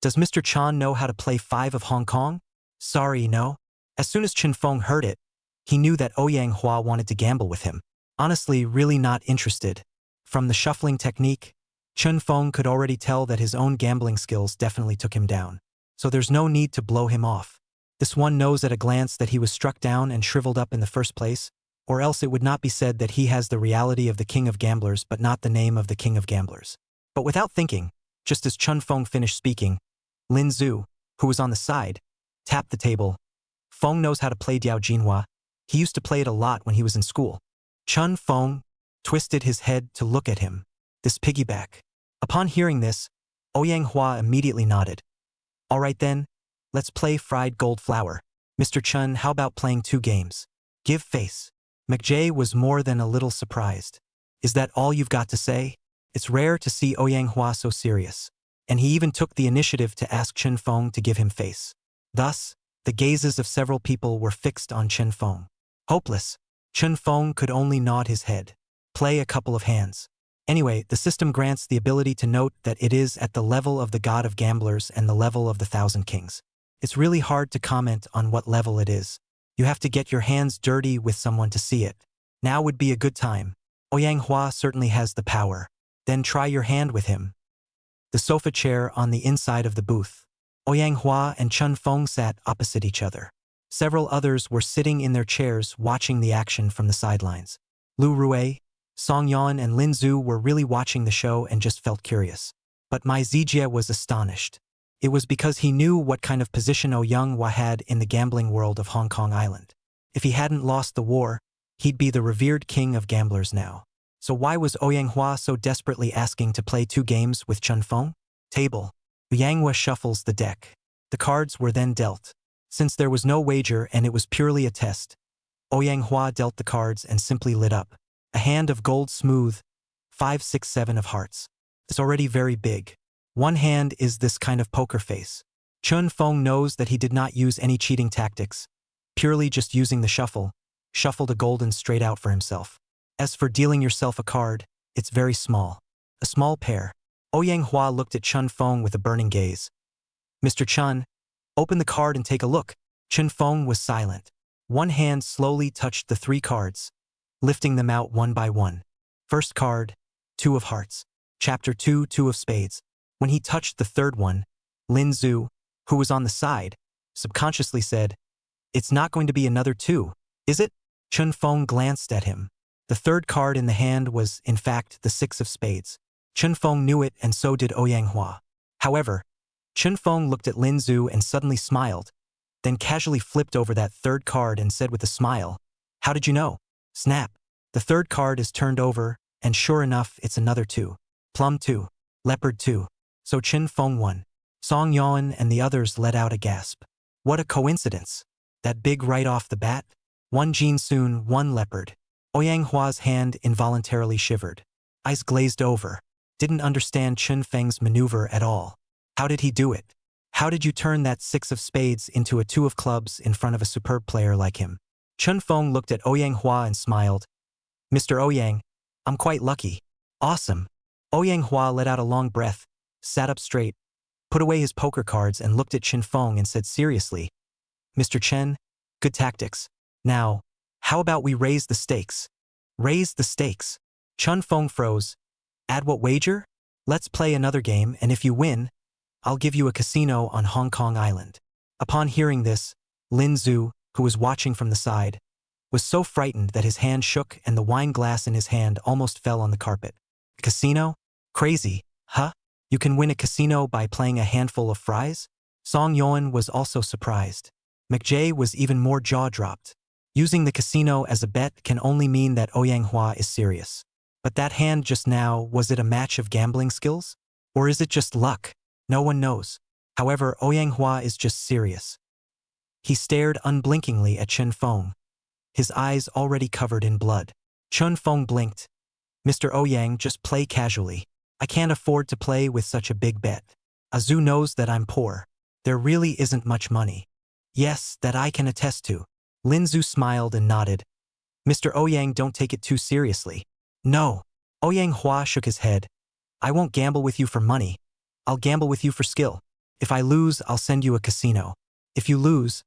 "Does Mr. Chan know how to play 5 of Hong Kong?" "Sorry, no." As soon as Chun Feng heard it, he knew that Ouyang Hua wanted to gamble with him. Honestly, really not interested. From the shuffling technique, Chun Feng could already tell that his own gambling skills definitely took him down. So there's no need to blow him off. This one knows at a glance that he was struck down and shriveled up in the first place, or else it would not be said that he has the reality of the King of Gamblers but not the name of the King of Gamblers. But without thinking, just as Chun Feng finished speaking, Lin Zhu, who was on the side, tapped the table. "Feng knows how to play Diao Jinhua. He used to play it a lot when he was in school." Chun Feng twisted his head to look at him. This piggyback. Upon hearing this, Ouyang Hua immediately nodded. "All right then, let's play fried gold flour. Mr. Chun, how about playing 2 games? Give face." McJay was more than a little surprised. "Is that all you've got to say?" It's rare to see Oyanghua so serious, and he even took the initiative to ask Chen Feng to give him face. Thus, the gazes of several people were fixed on Chen Feng. Hopeless, Chen Feng could only nod his head. Play a couple of hands. Anyway, the system grants the ability to note that it is at the level of the god of gamblers and the level of the thousand kings. It's really hard to comment on what level it is. You have to get your hands dirty with someone to see it. Now would be a good time. Oyanghua certainly has the power. Then try your hand with him. The sofa chair on the inside of the booth. Oyanghua and Chen Feng sat opposite each other. Several others were sitting in their chairs watching the action from the sidelines. Lu Rui, Song Yan and Lin Zhu were really watching the show and just felt curious. But Mai Zijie was astonished. It was because he knew what kind of position Oyanghua had in the gambling world of Hong Kong Island. If he hadn't lost the war, he'd be the revered king of gamblers now. So why was Oyanghua so desperately asking to play 2 games with Chen Feng? Table. Oyanghua shuffles the deck. The cards were then dealt. Since there was no wager and it was purely a test, Oyanghua dealt the cards and simply lit up. A hand of gold smooth, 5, 6, 7 of hearts. It's already very big. One hand is this kind of poker face. Chen Feng knows that he did not use any cheating tactics, purely just using the shuffled a golden straight out for himself. As for dealing yourself a card, it's very small. A small pair. Oyanghua looked at Chen Feng with a burning gaze. Mr. Chen, open the card and take a look. Chen Feng was silent. One hand slowly touched the 3 cards, lifting them out one by one. First card, 2 of hearts. Chapter 2, 2 of spades. When he touched the 3rd one, Lin Zhu, who was on the side, subconsciously said, "It's not going to be another 2, is it?" Chen Feng glanced at him. The 3rd card in the hand was, in fact, the 6 of spades. Chen Feng knew it and so did Oyanghua. However, Chen Feng looked at Lin Zhu and suddenly smiled, then casually flipped over that 3rd card and said with a smile, "How did you know?" Snap. The 3rd card is turned over, and sure enough, it's another 2. Plum 2. Leopard 2. So Chen Feng won. Song Yan and the others let out a gasp. What a coincidence. That big right off the bat? 1 Jin Soon, 1 leopard. Oyanghua's hand involuntarily shivered. Eyes glazed over. Didn't understand Chen Feng's maneuver at all. How did he do it? How did you turn that 6 of spades into a 2 of clubs in front of a superb player like him? Chen Feng looked at Oyanghua and smiled. "Mr. Oyang, I'm quite lucky." "Awesome." Oyanghua let out a long breath, sat up straight, put away his poker cards and looked at Chen Feng and said seriously, "Mr. Chen, good tactics. Now, how about we raise the stakes?" Raise the stakes. Chen Feng froze. "Add what wager? Let's play another game and if you win, I'll give you a casino on Hong Kong Island." Upon hearing this, Lin Zhu, who was watching from the side, was so frightened that his hand shook and the wine glass in his hand almost fell on the carpet. "Casino? Crazy, huh? You can win a casino by playing a handful of fries?" Song Yuan was also surprised. McJay was even more jaw-dropped. Using the casino as a bet can only mean that Oyanghua is serious. But that hand just now, was it a match of gambling skills? Or is it just luck? No one knows. However, Oyanghua is just serious. He stared unblinkingly at Chen Feng, his eyes already covered in blood. Chen Feng blinked. "Mr. Oyang, just play casually. I can't afford to play with such a big bet. Azu knows that I'm poor. There really isn't much money." "Yes, that I can attest to." Lin Zhu smiled and nodded. "Mr. Oyang, don't take it too seriously." "No." Oyanghua shook his head. "I won't gamble with you for money. I'll gamble with you for skill. If I lose, I'll send you a casino. If you lose,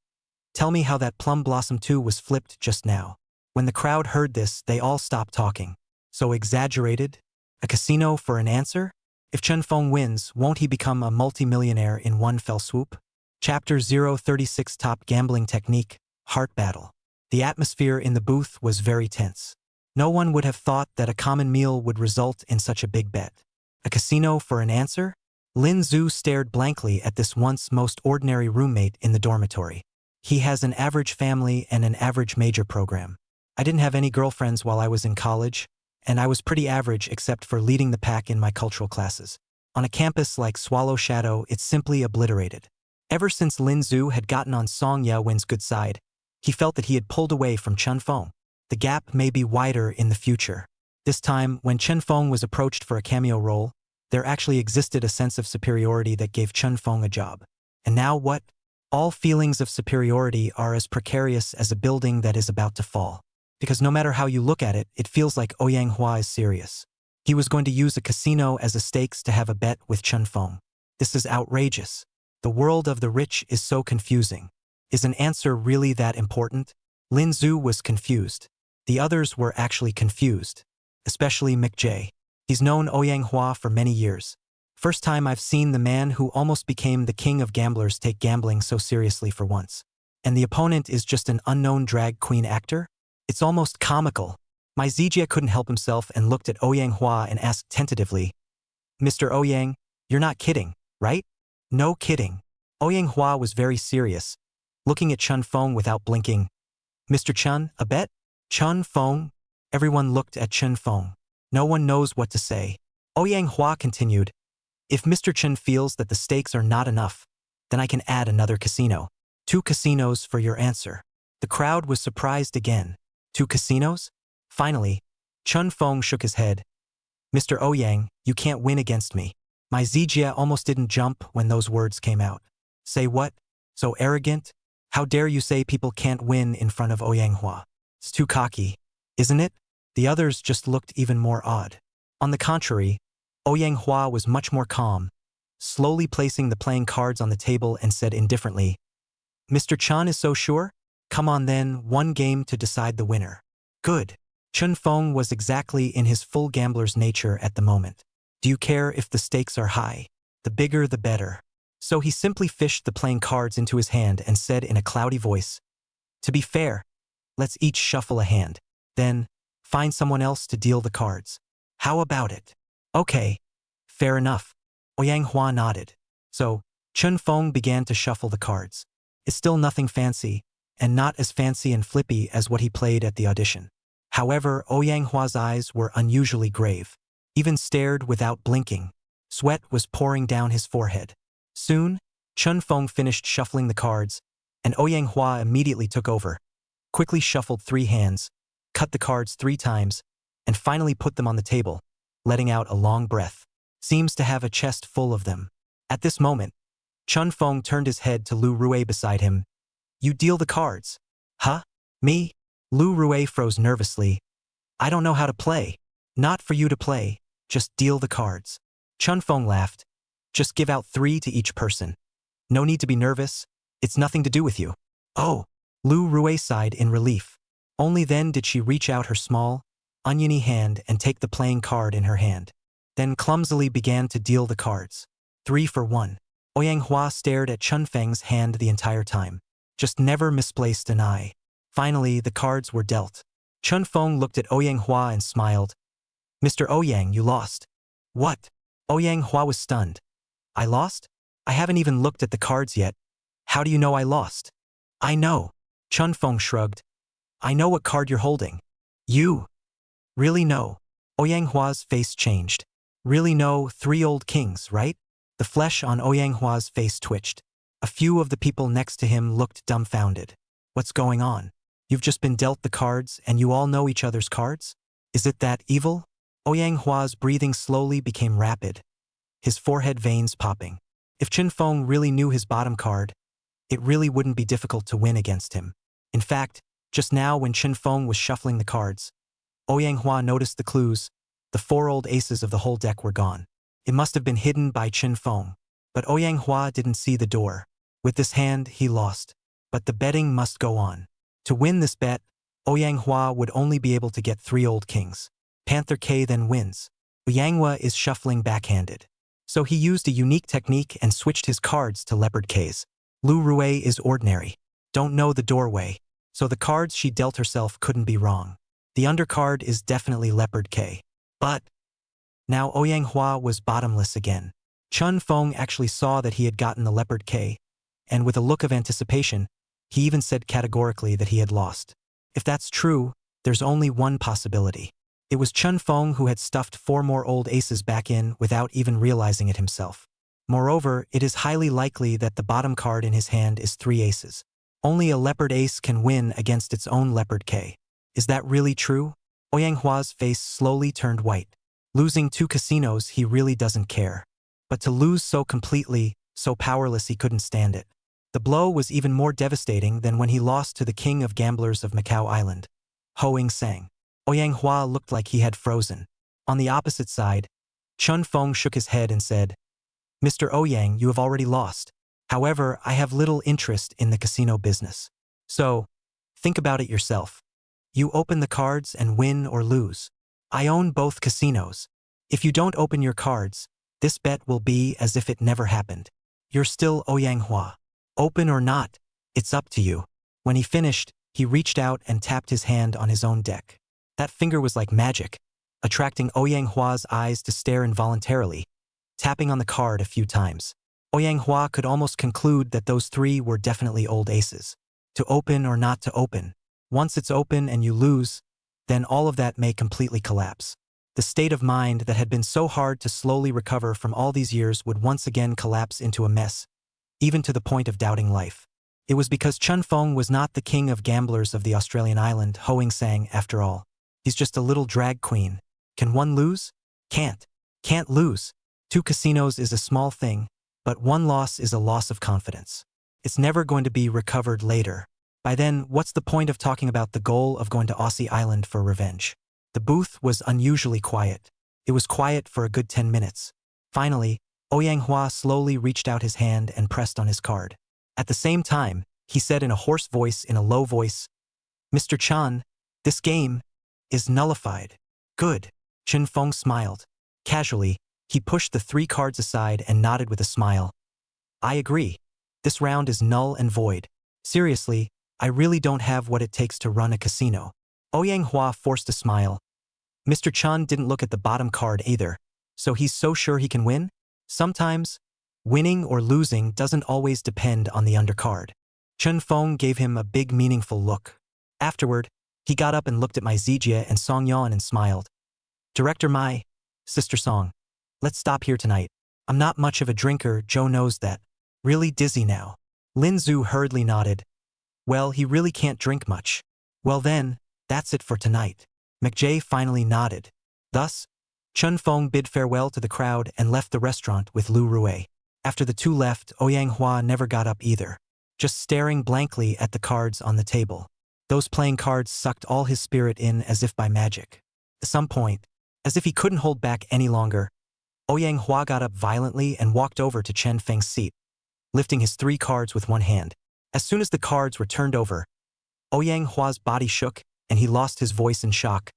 tell me how that Plum Blossom 2 was flipped just now." When the crowd heard this, they all stopped talking. So exaggerated? A casino for an answer? If Chen Feng wins, won't he become a multimillionaire in one fell swoop? Chapter 036 Top Gambling Technique, Heart Battle. The atmosphere in the booth was very tense. No one would have thought that a common meal would result in such a big bet. A casino for an answer? Lin Zhu stared blankly at this once most ordinary roommate in the dormitory. He has an average family and an average major program. I didn't have any girlfriends while I was in college, and I was pretty average except for leading the pack in my cultural classes. On a campus like Swallow Shadow, it's simply obliterated. Ever since Lin Zhu had gotten on Song Yawen's good side, he felt that he had pulled away from Chen Feng. The gap may be wider in the future. This time, when Chen Feng was approached for a cameo role, there actually existed a sense of superiority that gave Chen Feng a job. And now what? All feelings of superiority are as precarious as a building that is about to fall. Because no matter how you look at it, it feels like Ouyang Hua is serious. He was going to use a casino as a stakes to have a bet with Chen Feng. This is outrageous. The world of the rich is so confusing. Is an answer really that important? Lin Zhu was confused. The others were actually confused. Especially McJ. He's known Ouyang Hua for many years. First time I've seen the man who almost became the king of gamblers take gambling so seriously for once. And the opponent is just an unknown drag queen actor? It's almost comical. My Zijia couldn't help himself and looked at Ouyang Hua and asked tentatively, "Mr. Ouyang, you're not kidding, right?" "No kidding." Ouyang Hua was very serious, looking at Chen Feng without blinking. "Mr. Chen, a bet?" "Chen Feng?" Everyone looked at Chen Feng. No one knows what to say. Ouyang Hua continued, "If Mr. Chen feels that the stakes are not enough, then I can add another casino. 2 casinos for your answer." The crowd was surprised again. 2 casinos? Finally, Chen Feng shook his head. "Mr. Ouyang, you can't win against me." My Zijia almost didn't jump when those words came out. "Say what? So arrogant? How dare you say people can't win in front of Ouyang Hua? It's too cocky, isn't it?" The others just looked even more odd. On the contrary, Ouyang Hua was much more calm, slowly placing the playing cards on the table and said indifferently, "Mr. Chen is so sure? Come on then, 1 game to decide the winner." "Good." Chen Feng was exactly in his full gambler's nature at the moment. Do you care if the stakes are high? The bigger the better. So he simply fished the playing cards into his hand and said in a cloudy voice, "To be fair, let's each shuffle a hand. Then, find someone else to deal the cards. How about it?" "Okay. Fair enough." Ouyang Hua nodded. So, Chen Feng began to shuffle the cards. It's still nothing fancy, and not as fancy and flippy as what he played at the audition. However, Ouyang Hua's eyes were unusually grave. Even stared without blinking. Sweat was pouring down his forehead. Soon, Chen Feng finished shuffling the cards, and Ouyang Hua immediately took over. Quickly shuffled 3 hands, cut the cards 3 times, and finally put them on the table, letting out a long breath. Seems to have a chest full of them. At this moment, Chen Feng turned his head to Lu Rui beside him. "You deal the cards." "Huh? Me?" Lu Rui froze nervously. "I don't know how to play." "Not for you to play, just deal the cards." Chen Feng laughed. "Just give out 3 to each person. No need to be nervous, it's nothing to do with you." "Oh." Lu Rui sighed in relief. Only then did she reach out her small, oniony hand and take the playing card in her hand. Then clumsily began to deal the cards. 3 for 1. Ouyang Hua stared at Chen Feng's hand the entire time. Just never misplaced an eye. Finally, the cards were dealt. Chen Feng looked at Ouyang Hua and smiled. "Mr. Ouyang, you lost." "What?" Ouyang Hua was stunned. "I lost? I haven't even looked at the cards yet. How do you know I lost?" "I know." Chen Feng shrugged. "I know what card you're holding." "You really know?" Ouyang Hua's face changed. "Really know 3 old kings, right?" The flesh on Ouyang Hua's face twitched. A few of the people next to him looked dumbfounded. "What's going on? You've just been dealt the cards and you all know each other's cards? Is it that evil?" Ouyang Hua's breathing slowly became rapid, his forehead veins popping. If Chen Feng really knew his bottom card, it really wouldn't be difficult to win against him. In fact, just now when Chen Feng was shuffling the cards, Ouyang Hua noticed the clues. The 4 old aces of the whole deck were gone. It must have been hidden by Chen Feng. But Ouyang Hua didn't see the door. With this hand, he lost. But the betting must go on. To win this bet, Ouyang Hua would only be able to get 3 old kings. Panther K then wins. Ouyang Hua is shuffling backhanded. So he used a unique technique and switched his cards to leopard Ks. Lu Rui is ordinary. Don't know the doorway. So the cards she dealt herself couldn't be wrong. The undercard is definitely leopard K. But now Ouyang Hua was bottomless again. Chen Feng actually saw that he had gotten the leopard K, and with a look of anticipation, he even said categorically that he had lost. If that's true, there's only one possibility. It was Chen Feng who had stuffed 4 more old aces back in without even realizing it himself. Moreover, it is highly likely that the bottom card in his hand is 3 aces. Only a leopard ace can win against its own leopard K. Is that really true? Ouyanghua's face slowly turned white. Losing 2 casinos, he really doesn't care. But to lose so completely, so powerless, he couldn't stand it. The blow was even more devastating than when he lost to the king of gamblers of Macau Island, Ho Sang. Ouyanghua looked like he had frozen. On the opposite side, Chun Feng shook his head and said, "Mr. Ouyang, you have already lost. However, I have little interest in the casino business. So, think about it yourself. You open the cards and win or lose. I own both casinos. If you don't open your cards, this bet will be as if it never happened. You're still Ouyanghua. Open or not, it's up to you." When he finished, he reached out and tapped his hand on his own deck. That finger was like magic, attracting Ouyanghua's eyes to stare involuntarily, tapping on the card a few times. Ouyanghua could almost conclude that those 3 were definitely old aces. To open or not to open. Once it's open and you lose, then all of that may completely collapse. The state of mind that had been so hard to slowly recover from all these years would once again collapse into a mess, even to the point of doubting life. It was because Chun Feng was not the king of gamblers of the Australian island, Ho Sang, after all. He's just a little drag queen. Can one lose? Can't. Can't lose. 2 casinos is a small thing, but 1 loss is a loss of confidence. It's never going to be recovered later. By then, what's the point of talking about the goal of going to Aussie Island for revenge? The booth was unusually quiet. It was quiet for a good 10 minutes. Finally, Ouyanghua slowly reached out his hand and pressed on his card. At the same time, he said in a hoarse voice, in a low voice, "Mr. Chan, this game is nullified." "Good." Chun Feng smiled. Casually, he pushed the 3 cards aside and nodded with a smile. "I agree. This round is null and void. Seriously, I really don't have what it takes to run a casino." Ouyanghua forced a smile. Mr. Chan didn't look at the bottom card either. So he's so sure he can win? Sometimes, winning or losing doesn't always depend on the undercard. Chun Feng gave him a big meaningful look. Afterward, he got up and looked at Mai Zijie and Song Yan and smiled. "Director Mai, Sister Song, let's stop here tonight. I'm not much of a drinker, Joe knows that. Really dizzy now." Lin Zhu hurriedly nodded. "Well, he really can't drink much." "Well then, that's it for tonight." McJay finally nodded. Thus, Chun Feng bid farewell to the crowd and left the restaurant with Lu Rui. After the 2 left, Ouyanghua never got up either, just staring blankly at the cards on the table. Those playing cards sucked all his spirit in as if by magic. At some point, as if he couldn't hold back any longer, Ouyanghua got up violently and walked over to Chen Feng's seat, lifting his 3 cards with one hand. As soon as the cards were turned over, Ouyanghua's body shook and he lost his voice in shock.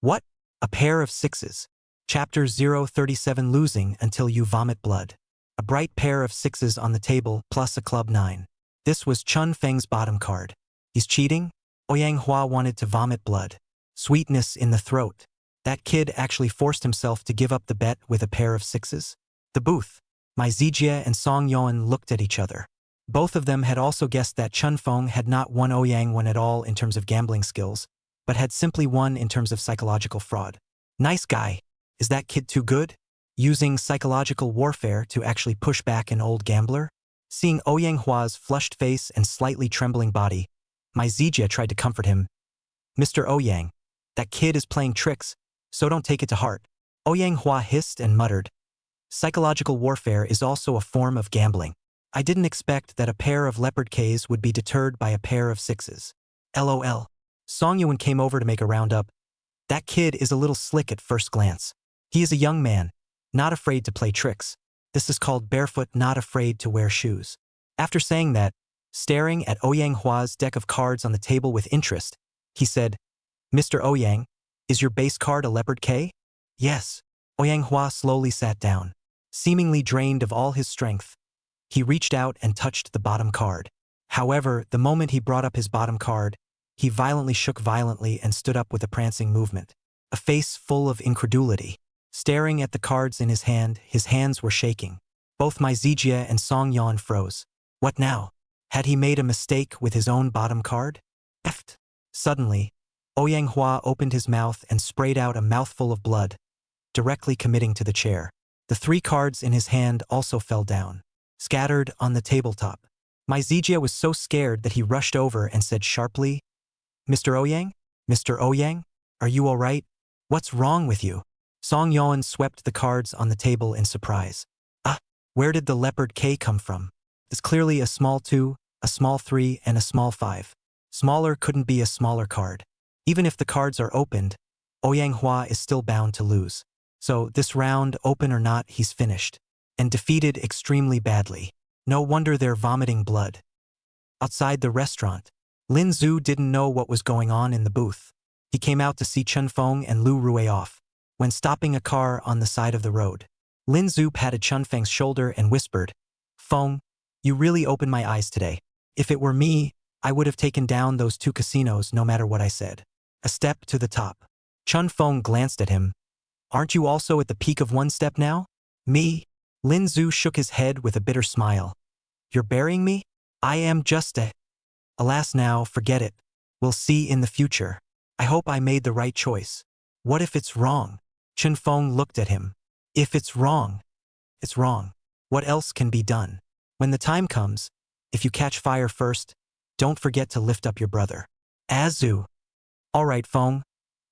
"What? A pair of 6s. Chapter 037, Losing Until You Vomit Blood. A bright pair of 6s on the table plus a club 9. This was Chun Feng's bottom card. He's cheating? Ouyanghua wanted to vomit blood. Sweetness in the throat. That kid actually forced himself to give up the bet with a pair of 6s. The booth. Mai Zijie and Song Yuan looked at each other. Both of them had also guessed that Chun Feng had not won Ouyang at all in terms of gambling skills, but had simply won in terms of psychological fraud. Nice guy. Is that kid too good? Using psychological warfare to actually push back an old gambler? Seeing Ouyanghua's flushed face and slightly trembling body, Mai Zijie tried to comfort him. "Mr. Ouyang, that kid is playing tricks, so don't take it to heart." Ouyanghua hissed and muttered. "Psychological warfare is also a form of gambling. I didn't expect that a pair of leopard Ks would be deterred by a pair of 6s. LOL. Song Yuan came over to make a roundup. "That kid is a little slick at first glance. He is a young man, not afraid to play tricks. This is called barefoot, not afraid to wear shoes." After saying that, staring at Ouyanghua's deck of cards on the table with interest, he said, "Mr. Ouyang, is your base card a leopard K?" "Yes." Ouyanghua slowly sat down. Seemingly drained of all his strength, he reached out and touched the bottom card. However, the moment he brought up his bottom card, he violently shook violently and stood up with a prancing movement. A face full of incredulity. Staring at the cards in his hands were shaking. Both Mai Zijie and Song Yan froze. What now? Had he made a mistake with his own bottom card? Eft. Suddenly, Ouyanghua opened his mouth and sprayed out a mouthful of blood, directly committing to the chair. The 3 cards in his hand also fell down, scattered on the tabletop. Mai Zijie was so scared that he rushed over and said sharply, "Mr. Ouyang? Mr. Ouyang? Are you alright? What's wrong with you? Song Yeon swept the cards on the table in surprise. Ah, where did the leopard K come from? There's clearly a small 2, a small 3, and a small 5. Smaller couldn't be a smaller card. Even if the cards are opened, Ouyang Hua is still bound to lose. So this round, open or not, he's finished. And defeated extremely badly. No wonder they're vomiting blood. Outside the restaurant, Lin Zhu didn't know what was going on in the booth. He came out to see Chen Feng and Lu Rui off. When stopping a car on the side of the road, Lin Zhu patted Chen Feng's shoulder and whispered, "Feng, you really opened my eyes today. If it were me, I would have taken down those 2 casinos no matter what I said." A step to the top. Chen Feng glanced at him. "Aren't you also at the peak of 1 step now?" "Me?" Lin Zhu shook his head with a bitter smile. "You're burying me? I am just a—" "Alas now, forget it. We'll see in the future. I hope I made the right choice. What if it's wrong?" Chen Feng looked at him. "If it's wrong, it's wrong. What else can be done? When the time comes, if you catch fire first, don't forget to lift up your brother." "Azu." "All right, Feng.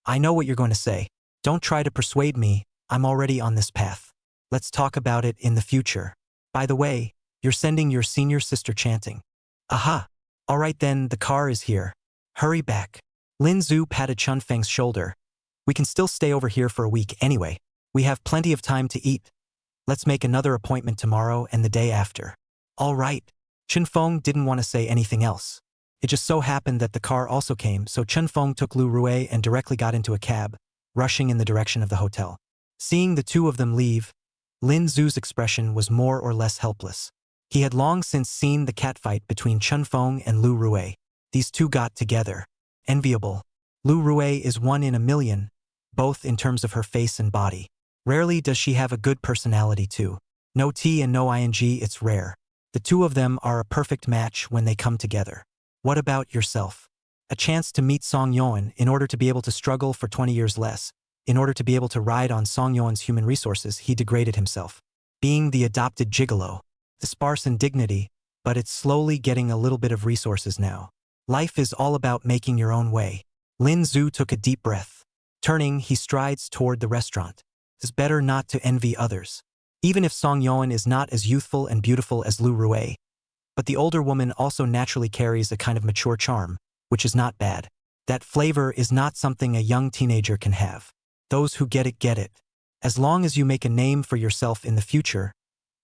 I know what you're going to say. Don't try to persuade me, I'm already on this path. Let's talk about it in the future. By the way, you're sending your senior sister chanting." "Aha. All right then, the car is here. Hurry back." Lin Zhu patted Chen Feng's shoulder. "We can still stay over here for a week anyway. We have plenty of time to eat. Let's make another appointment tomorrow and the day after." "All right." Chen Feng didn't want to say anything else. It just so happened that the car also came, so Chen Feng took Lu Rui and directly got into a cab, rushing in the direction of the hotel. Seeing the 2 of them leave, Lin Zhu's expression was more or less helpless. He had long since seen the catfight between Chen Feng and Lu Rui. These 2 got together. Enviable. Lu Rui is 1 in a million, both in terms of her face and body. Rarely does she have a good personality too. No T and no ing, it's rare. The 2 of them are a perfect match when they come together. What about yourself? A chance to meet Song Yeon in order to be able to struggle for 20 years less. In order to be able to ride on Song Yeon's human resources, he degraded himself. Being the adopted gigolo. The sparse in dignity, but it's slowly getting a little bit of resources now. Life is all about making your own way. Lin Zhu took a deep breath. Turning, he strides toward the restaurant. It's better not to envy others. Even if Song Yeon is not as youthful and beautiful as Lu Rui, but the older woman also naturally carries a kind of mature charm, which is not bad. That flavor is not something a young teenager can have. Those who get it get it. As long as you make a name for yourself in the future,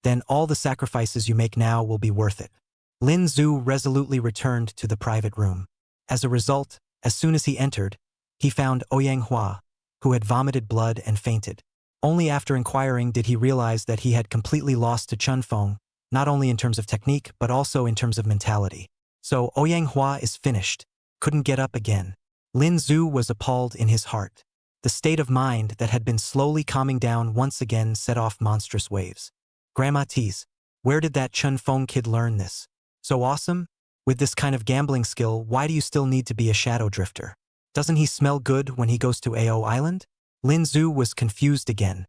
then all the sacrifices you make now will be worth it. Lin Zhu resolutely returned to the private room. As a result, as soon as he entered, he found Ouyang Hua, who had vomited blood and fainted. Only after inquiring did he realize that he had completely lost to Chen Feng, not only in terms of technique but also in terms of mentality. So Ouyang Hua is finished, couldn't get up again. Lin Zhu was appalled in his heart. The state of mind that had been slowly calming down once again set off monstrous waves. Grandma tease, where did that Chen Feng kid learn this? So awesome? With this kind of gambling skill, why do you still need to be a shadow drifter? Doesn't he smell good when he goes to AO Island? Lin Zhu was confused again.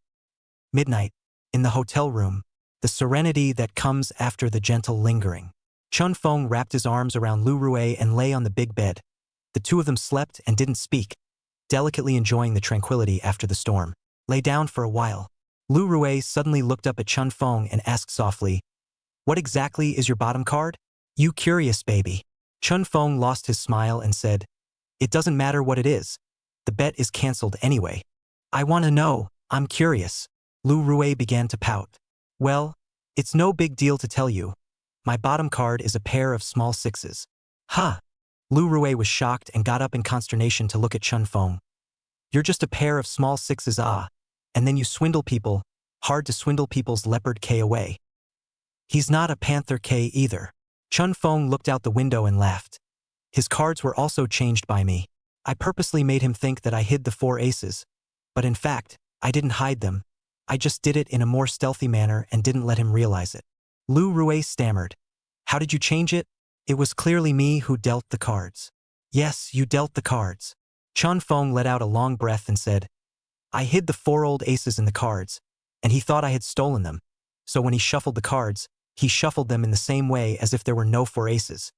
Midnight. In the hotel room. The serenity that comes after the gentle lingering. Chen Feng wrapped his arms around Lu Rui and lay on the big bed. The 2 of them slept and didn't speak, delicately enjoying the tranquility after the storm. Lay down for a while. Lu Rui suddenly looked up at Chen Feng and asked softly, "What exactly is your bottom card?" "You curious baby." Chen Feng lost his smile and said, "It doesn't matter what it is. The bet is cancelled anyway." "I want to know, I'm curious." Lu Rui began to pout. "Well, it's no big deal to tell you. My bottom card is a pair of small 6s. "Ha!" Lu Rui was shocked and got up in consternation to look at Chen Feng. "You're just a pair of small 6s, ah. And then you swindle people. Hard to swindle people's leopard K away." "He's not a panther K either." Chen Feng looked out the window and laughed. "His cards were also changed by me. I purposely made him think that I hid the 4 aces. But in fact, I didn't hide them. I just did it in a more stealthy manner and didn't let him realize it." Lu Rui stammered. "How did you change it?" "It was clearly me who dealt the cards." "Yes, you dealt the cards." Chen Feng let out a long breath and said, "I hid the 4 old aces in the cards, and he thought I had stolen them. So when he shuffled the cards, he shuffled them in the same way as if there were no 4 aces.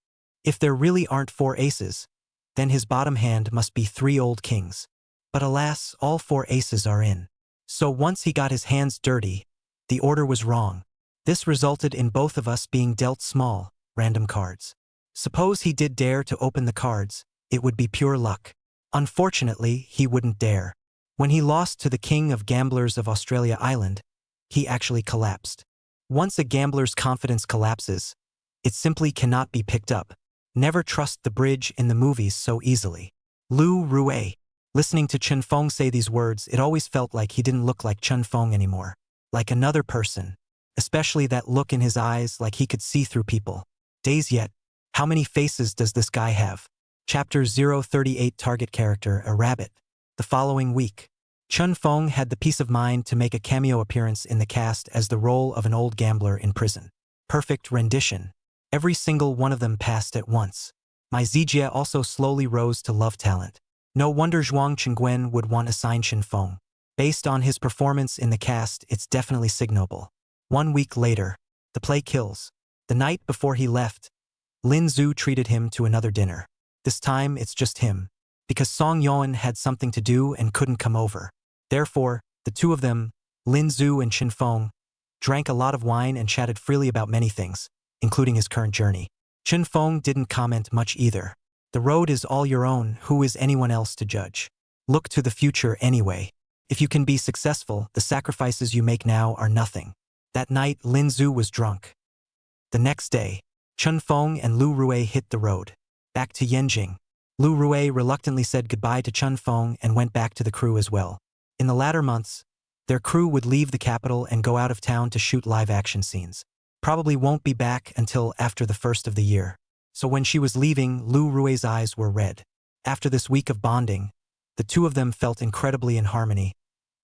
If there really aren't 4 aces, then his bottom hand must be 3 old kings." But alas, all 4 aces are in. So once he got his hands dirty, the order was wrong. This resulted in both of us being dealt small, random cards. Suppose he did dare to open the cards, it would be pure luck. Unfortunately, he wouldn't dare. When he lost to the king of gamblers of Australia Island, he actually collapsed. Once a gambler's confidence collapses, it simply cannot be picked up. Never trust the bridge in the movies so easily. Lu Rue. Listening to Chen Feng say these words, it always felt like he didn't look like Chen Feng anymore. Like another person. Especially that look in his eyes, like he could see through people. Days yet. How many faces does this guy have? Chapter 038 Target Character, a rabbit. The following week, Chen Feng had the peace of mind to make a cameo appearance in the cast as the role of an old gambler in prison. Perfect rendition. Every single one of them passed at once. Mai Zijie also slowly rose to love talent. No wonder Zhuang Qingguan would want to sign Chen Feng. Based on his performance in the cast, it's definitely signable. 1 week later, the play kills. The night before he left, Lin Zhu treated him to another dinner. This time, it's just him. Because Song Yuan had something to do and couldn't come over. Therefore, the two of them, Lin Zhu and Chen Feng, drank a lot of wine and chatted freely about many things, including his current journey. Chen Feng didn't comment much either. The road is all your own, who is anyone else to judge? Look to the future anyway. If you can be successful, the sacrifices you make now are nothing. That night, Lin Zhu was drunk. The next day, Chen Feng and Lu Rue hit the road. Back to Yanjing. Lu Rue reluctantly said goodbye to Chen Feng and went back to the crew as well. In the latter months, their crew would leave the capital and go out of town to shoot live-action scenes. Probably won't be back until after the first of the year. So when she was leaving, Lu Rue's eyes were red. After this week of bonding, the two of them felt incredibly in harmony,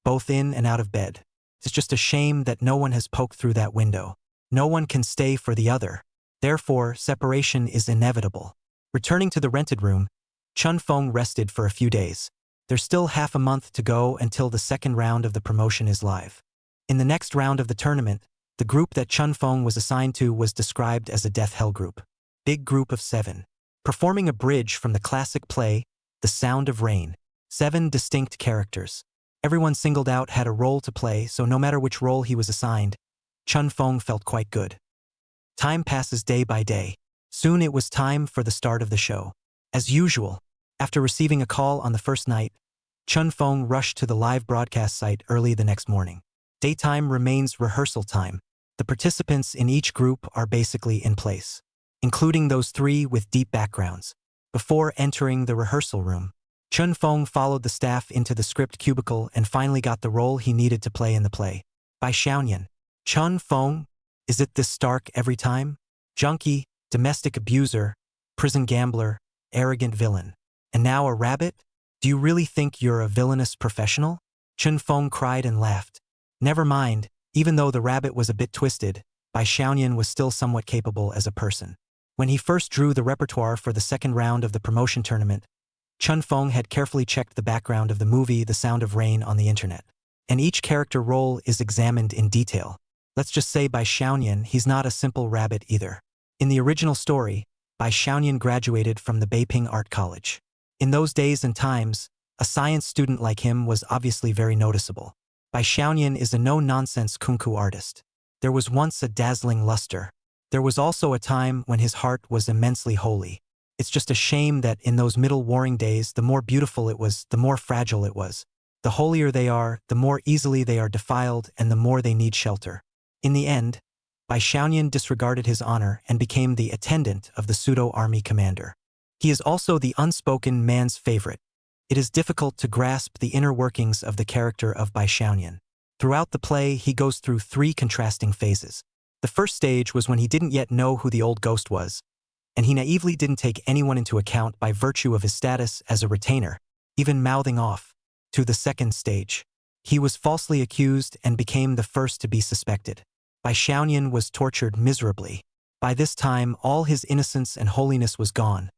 both in and out of bed. It's just a shame that no one has poked through that window. No one can stay for the other. Therefore, separation is inevitable. Returning to the rented room, Chen Feng rested for a few days. There's still half a month to go until the second round of the promotion is live. In the next round of the tournament, the group that Chen Feng was assigned to was described as a death hell group. Big group of 7. Performing a bridge from the classic play, The Sound of Rain. 7 distinct characters. Everyone singled out had a role to play, so no matter which role he was assigned, Chen Feng felt quite good. Time passes day by day. Soon it was time for the start of the show. As usual, after receiving a call on the first night, Chen Feng rushed to the live broadcast site early the next morning. Daytime remains rehearsal time. The participants in each group are basically in place, including those 3 with deep backgrounds. Before entering the rehearsal room, Chen Feng followed the staff into the script cubicle and finally got the role he needed to play in the play. By Xiaoyan. Chen Feng? Is it this stark every time? Junkie, domestic abuser, prison gambler, arrogant villain. And now a rabbit? Do you really think you're a villainous professional? Chen Feng cried and laughed. Never mind, even though the rabbit was a bit twisted, Bai Xiaoyan was still somewhat capable as a person. When he first drew the repertoire for the second round of the promotion tournament, Chen Feng had carefully checked the background of the movie The Sound of Rain on the internet. And each character role is examined in detail. Let's just say Bai Xiaoyan, he's not a simple rabbit either. In the original story, Bai Xiaoyan graduated from the Beiping Art College. In those days and times, a science student like him was obviously very noticeable. Bai Xiaoyan is a no-nonsense kunku artist. There was once a dazzling luster. There was also a time when his heart was immensely holy. It's just a shame that in those middle warring days, the more beautiful it was, the more fragile it was. The holier they are, the more easily they are defiled and the more they need shelter. In the end, Bai Xiaoyan disregarded his honor and became the attendant of the pseudo-army commander. He is also the unspoken man's favorite. It is difficult to grasp the inner workings of the character of Bai Xiaoyan. Throughout the play, he goes through 3 contrasting phases. The first stage was when he didn't yet know who the old ghost was, and he naively didn't take anyone into account by virtue of his status as a retainer, even mouthing off. To the second stage, he was falsely accused and became the first to be suspected. Bai Xiaoyan was tortured miserably. By this time, all his innocence and holiness was gone,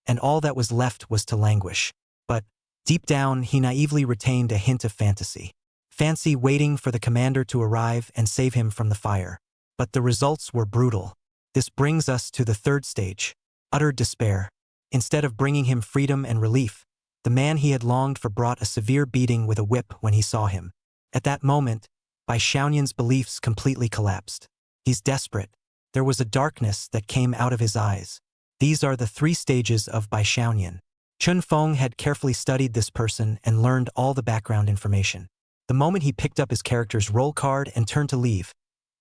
and all that was left was to languish. But, deep down, he naively retained a hint of fantasy. Fancy waiting for the commander to arrive and save him from the fire. But the results were brutal. This brings us to the third stage, utter despair. Instead of bringing him freedom and relief, The man he had longed for brought a severe beating with a whip when he saw him. At that moment, Bai Xiaoyan's beliefs completely collapsed. He's desperate. There was a darkness that came out of his eyes. These are the 3 stages of Bai Xiaoyan. Chun Feng had carefully studied this person and learned all the background information. The moment he picked up his character's roll card and turned to leave,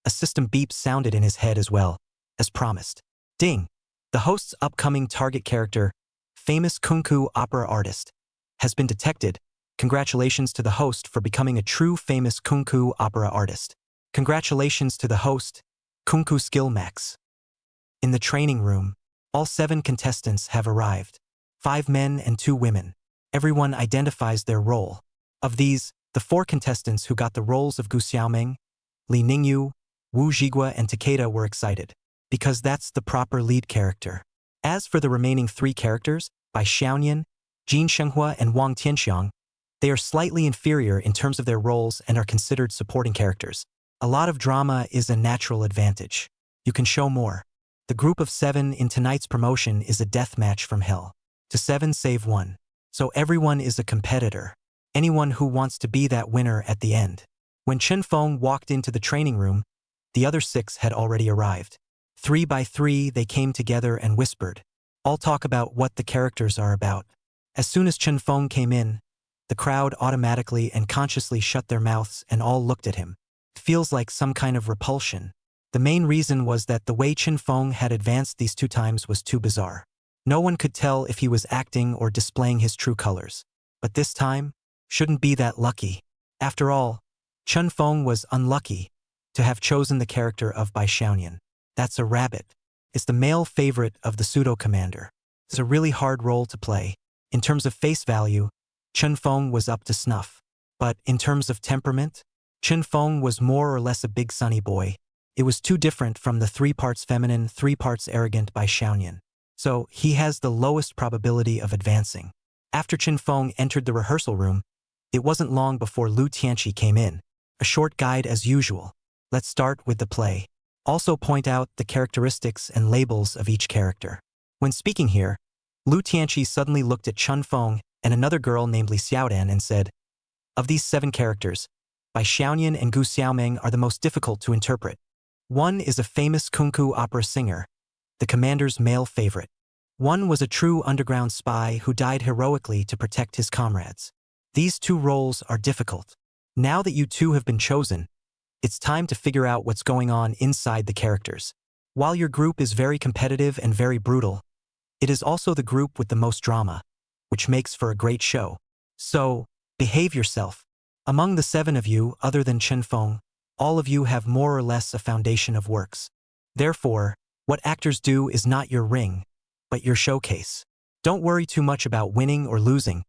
a system beep sounded in his head as well, as promised. Ding! The host's upcoming target character, famous kunku opera artist, has been detected. Congratulations to the host for becoming a true famous kunku opera artist. Congratulations to the host, Kunku Skill Max. In the training room, all 7 contestants have arrived. 5 men and 2 women. Everyone identifies their role. Of these, the 4 contestants who got the roles of Gu Xiaoming, Li Ningyu, Wu Zhigua and Takeda were excited, because that's the proper lead character. As for the remaining 3 characters, Bai Xiaoyan, Jin Shenghua and Wang Tianxiang, they are slightly inferior in terms of their roles and are considered supporting characters. A lot of drama is a natural advantage. You can show more. The group of 7 in tonight's promotion is a death match from hell. To 7 save 1. So everyone is a competitor. Anyone who wants to be that winner at the end. When Chen Feng walked into the training room, the other 6 had already arrived. 3 by 3 they came together and whispered. All talk about what the characters are about. As soon as Chen Feng came in, the crowd automatically and consciously shut their mouths and all looked at him. It feels like some kind of repulsion. The main reason was that the way Chen Feng had advanced these 2 times was too bizarre. No one could tell if he was acting or displaying his true colors. But this time, shouldn't be that lucky. After all, Chen Feng was unlucky to have chosen the character of Bai Xiaoyan. That's a rabbit. It's the male favorite of the pseudo-commander. It's a really hard role to play. In terms of face value, Chen Feng was up to snuff. But in terms of temperament, Chen Feng was more or less a big sunny boy. It was too different from the 3 parts feminine, 3 parts arrogant Bai Xiaoyan. So he has the lowest probability of advancing. After Chen Feng entered the rehearsal room, it wasn't long before Lu Tianqi came in. A short guide as usual. Let's start with the play. Also point out the characteristics and labels of each character. When speaking here, Lu Tianqi suddenly looked at Chen Feng and another girl named Li Xiaodan and said, of these 7 characters, Bai Xiaoyan and Gu Xiaoming are the most difficult to interpret. One is a famous kunku opera singer, the commander's male favorite. One was a true underground spy who died heroically to protect his comrades. These 2 roles are difficult. Now that you 2 have been chosen, it's time to figure out what's going on inside the characters. While your group is very competitive and very brutal, it is also the group with the most drama, which makes for a great show. So, behave yourself. Among the 7 of you, other than Chen Feng, all of you have more or less a foundation of works. Therefore, what actors do is not your ring, but your showcase. Don't worry too much about winning or losing.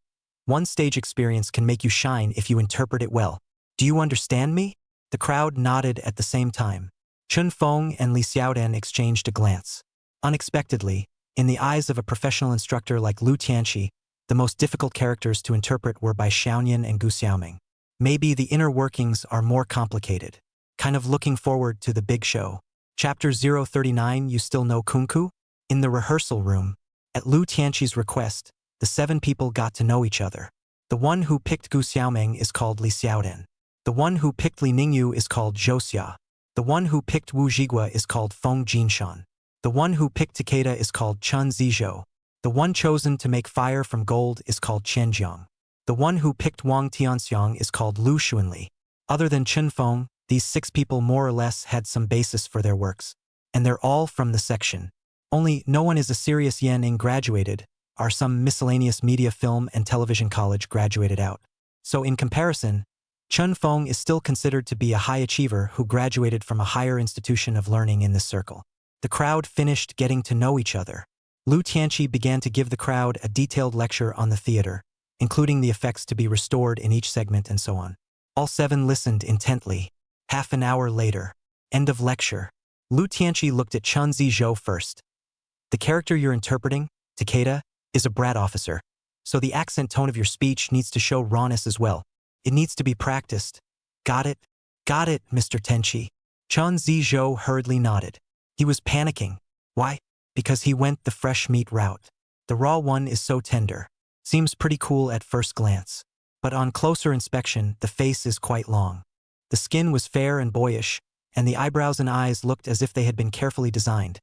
One stage experience can make you shine if you interpret it well. Do you understand me? The crowd nodded at the same time. Chen Feng and Li Xiaodan exchanged a glance. Unexpectedly, in the eyes of a professional instructor like Lu Tianqi, the most difficult characters to interpret were Bai Xiaoyan and Gu Xiaoming. Maybe the inner workings are more complicated. Kind of looking forward to the big show. Chapter 039. You still know Kunku? In the rehearsal room, at Lu Tianqi's request, the 7 people got to know each other. The one who picked Gu Xiaoming is called Li Xiaodan. The one who picked Li Ningyu is called Zhou Xia. The one who picked Wu Zhigua is called Feng Jinshan. The one who picked Takeda is called Chun Zizhou. The one chosen to make fire from gold is called Qian Jiang. The one who picked Wang Tianxiang is called Lu Xuanli. Other than Chen Feng, these 6 people more or less had some basis for their works. And they're all from the section. Only no one is a serious Yanning graduated, are some miscellaneous media film and television college graduated out. So in comparison, Chen Feng is still considered to be a high achiever who graduated from a higher institution of learning in this circle. The crowd finished getting to know each other. Lu Tianqi began to give the crowd a detailed lecture on the theater, including the effects to be restored in each segment and so on. All 7 listened intently. Half an hour later. End of lecture. Lu Tianqi looked at Chun Zizhou first. The character you're interpreting, Takeda, is a brat officer, so the accent tone of your speech needs to show rawness as well. It needs to be practiced. Got it? Got it, Mr. Tenchi. Chun Zizhou hurriedly nodded. He was panicking. Why? Because he went the fresh meat route. The raw one is so tender. Seems pretty cool at first glance. But on closer inspection, the face is quite long. The skin was fair and boyish, and the eyebrows and eyes looked as if they had been carefully designed.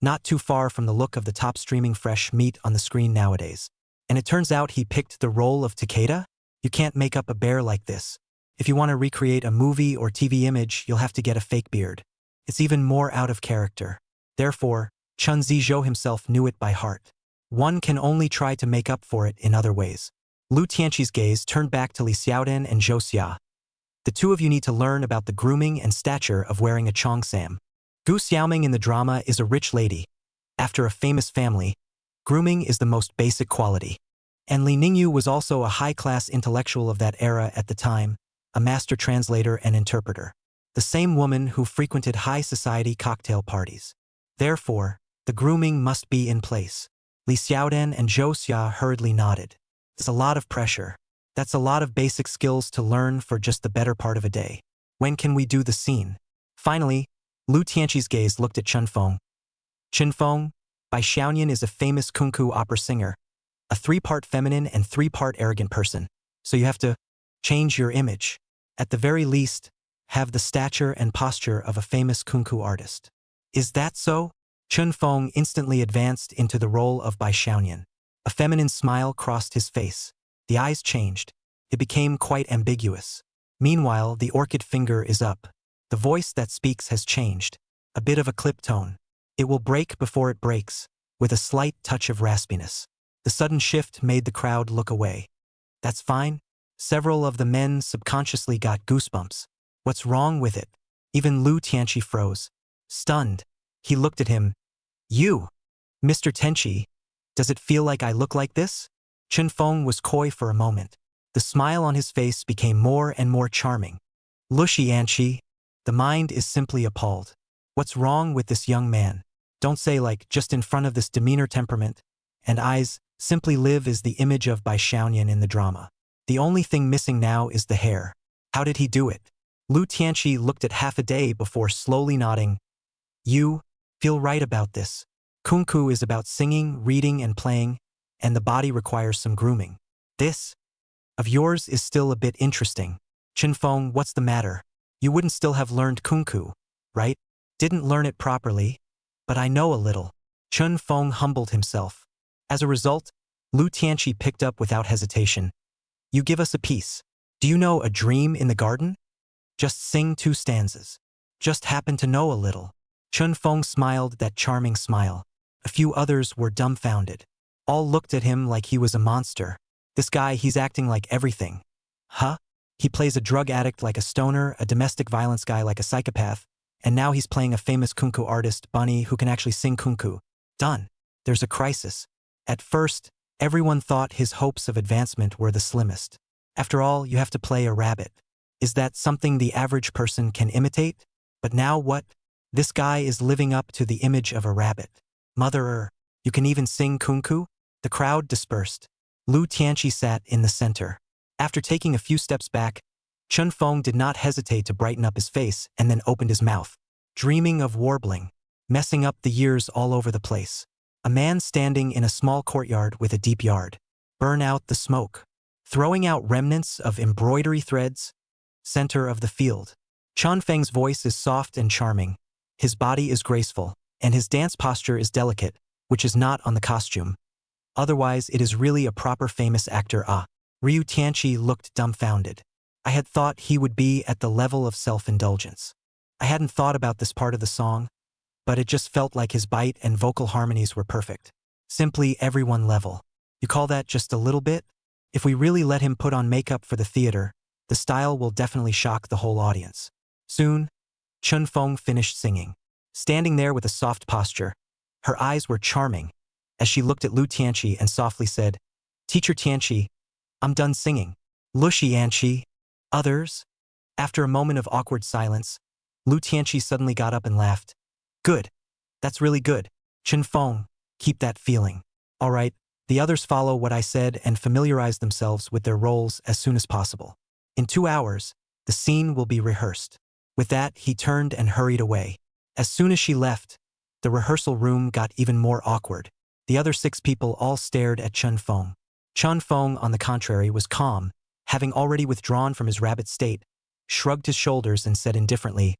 Not too far from the look of the top streaming fresh meat on the screen nowadays. And it turns out he picked the role of Takeda? You can't make up a bear like this. If you want to recreate a movie or TV image, you'll have to get a fake beard. It's even more out of character. Therefore, Chun Zizhou himself knew it by heart. One can only try to make up for it in other ways. Lu Tianqi's gaze turned back to Li Xiaodan and Zhou Xia. The two of you need to learn about the grooming and stature of wearing a cheongsam. Gu Xiaoming in the drama is a rich lady. After a famous family, grooming is the most basic quality. And Li Ningyu was also a high-class intellectual of that era at the time, a master translator and interpreter. The same woman who frequented high society cocktail parties. Therefore, the grooming must be in place. Li Xiaodan and Zhou Xia hurriedly nodded. It's a lot of pressure. That's a lot of basic skills to learn for just the better part of a day. When can we do the scene? Finally, Lu Tianqi's gaze looked at Chen Feng. Chen Feng, Bai Xiaoyan is a famous kunku opera singer, a 3-part feminine and 3-part arrogant person. So you have to change your image. At the very least, have the stature and posture of a famous kunku artist. Is that so? Chen Feng instantly advanced into the role of Bai Xiaoyan. A feminine smile crossed his face. The eyes changed. It became quite ambiguous. Meanwhile, the orchid finger is up. The voice that speaks has changed. A bit of a clip tone. It will break before it breaks, with a slight touch of raspiness. The sudden shift made the crowd look away. That's fine. Several of the men subconsciously got goosebumps. What's wrong with it? Even Lu Tianqi froze. Stunned. He looked at him. You, Mr. Tianqi, does it feel like I look like this? Chen Feng was coy for a moment. The smile on his face became more and more charming. Lu Tianqi, the mind is simply appalled. What's wrong with this young man? Don't say like just in front of this demeanor temperament and eyes, simply live as the image of Bai Xiaoyan in the drama. The only thing missing now is the hair. How did he do it? Lu Tianqi looked at half a day before slowly nodding. You feel right about this. Kunku is about singing, reading, and playing, and the body requires some grooming. This of yours is still a bit interesting. Chen Feng, what's the matter? You wouldn't still have learned Kunku, right? Didn't learn it properly, but I know a little. Chen Feng humbled himself. As a result, Lu Tianqi picked up without hesitation. You give us a piece. Do you know A Dream in the Garden? Just sing 2 stanzas. Just happen to know a little. Chen Feng smiled that charming smile. A few others were dumbfounded. All looked at him like he was a monster. This guy, he's acting like everything. Huh? He plays a drug addict like a stoner, a domestic violence guy like a psychopath, and now he's playing a famous kunku artist, Bunny, who can actually sing kunku. Done. There's a crisis. At first, everyone thought his hopes of advancement were the slimmest. After all, you have to play a rabbit. Is that something the average person can imitate? But now what? This guy is living up to the image of a rabbit. Motherer, you can even sing kunku? The crowd dispersed. Lu Tianqi sat in the center. After taking a few steps back, Chen Feng did not hesitate to brighten up his face and then opened his mouth. Dreaming of warbling, messing up the years all over the place. A man standing in a small courtyard with a deep yard. Burn out the smoke. Throwing out remnants of embroidery threads. Center of the field. Chen Feng's voice is soft and charming. His body is graceful, and his dance posture is delicate, which is not on the costume. Otherwise, it is really a proper famous actor. Ryu Tianqi looked dumbfounded. I had thought he would be at the level of self-indulgence. I hadn't thought about this part of the song, but it just felt like his bite and vocal harmonies were perfect. Simply everyone level. You call that just a little bit? If we really let him put on makeup for the theater, the style will definitely shock the whole audience. Soon, Chen Feng finished singing. Standing there with a soft posture, her eyes were charming, as she looked at Lu Tianqi and softly said, Teacher Tianqi, I'm done singing. Lu Tianqi. Others? After a moment of awkward silence, Lu Tianqi suddenly got up and laughed. Good. That's really good. Chen Feng, keep that feeling. All right, the others follow what I said and familiarize themselves with their roles as soon as possible. In 2 hours, the scene will be rehearsed. With that, he turned and hurried away. As soon as she left, the rehearsal room got even more awkward. The other 6 people all stared at Chen Feng. Chun Feng, on the contrary, was calm, having already withdrawn from his rabbit state, shrugged his shoulders and said indifferently,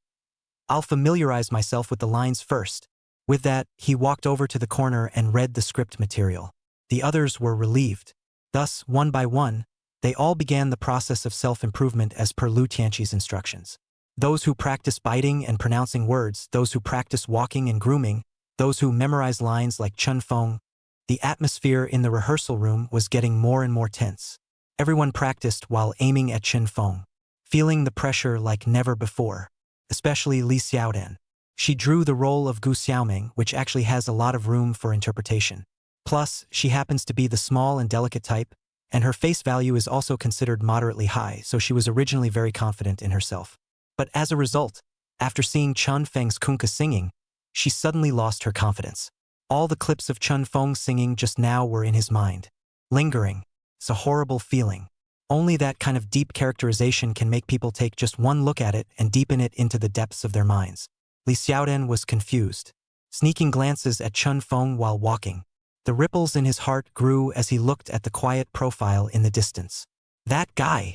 "I'll familiarize myself with the lines first." With that, he walked over to the corner and read the script material. The others were relieved. Thus, one by one, they all began the process of self-improvement as per Lu Tianqi's instructions. Those who practice biting and pronouncing words, those who practice walking and grooming, those who memorize lines like Chun Feng. The atmosphere in the rehearsal room was getting more and more tense. Everyone practiced while aiming at Chun Feng, feeling the pressure like never before, especially Li Xiaodan. She drew the role of Gu Xiaoming, which actually has a lot of room for interpretation. Plus, she happens to be the small and delicate type, and her face value is also considered moderately high, so she was originally very confident in herself. But as a result, after seeing Chun Feng's kunka singing, she suddenly lost her confidence. All the clips of Chun Feng singing just now were in his mind, lingering. It's a horrible feeling. Only that kind of deep characterization can make people take just one look at it and deepen it into the depths of their minds. Li Xiaodan was confused, sneaking glances at Chun Feng while walking. The ripples in his heart grew as he looked at the quiet profile in the distance. That guy!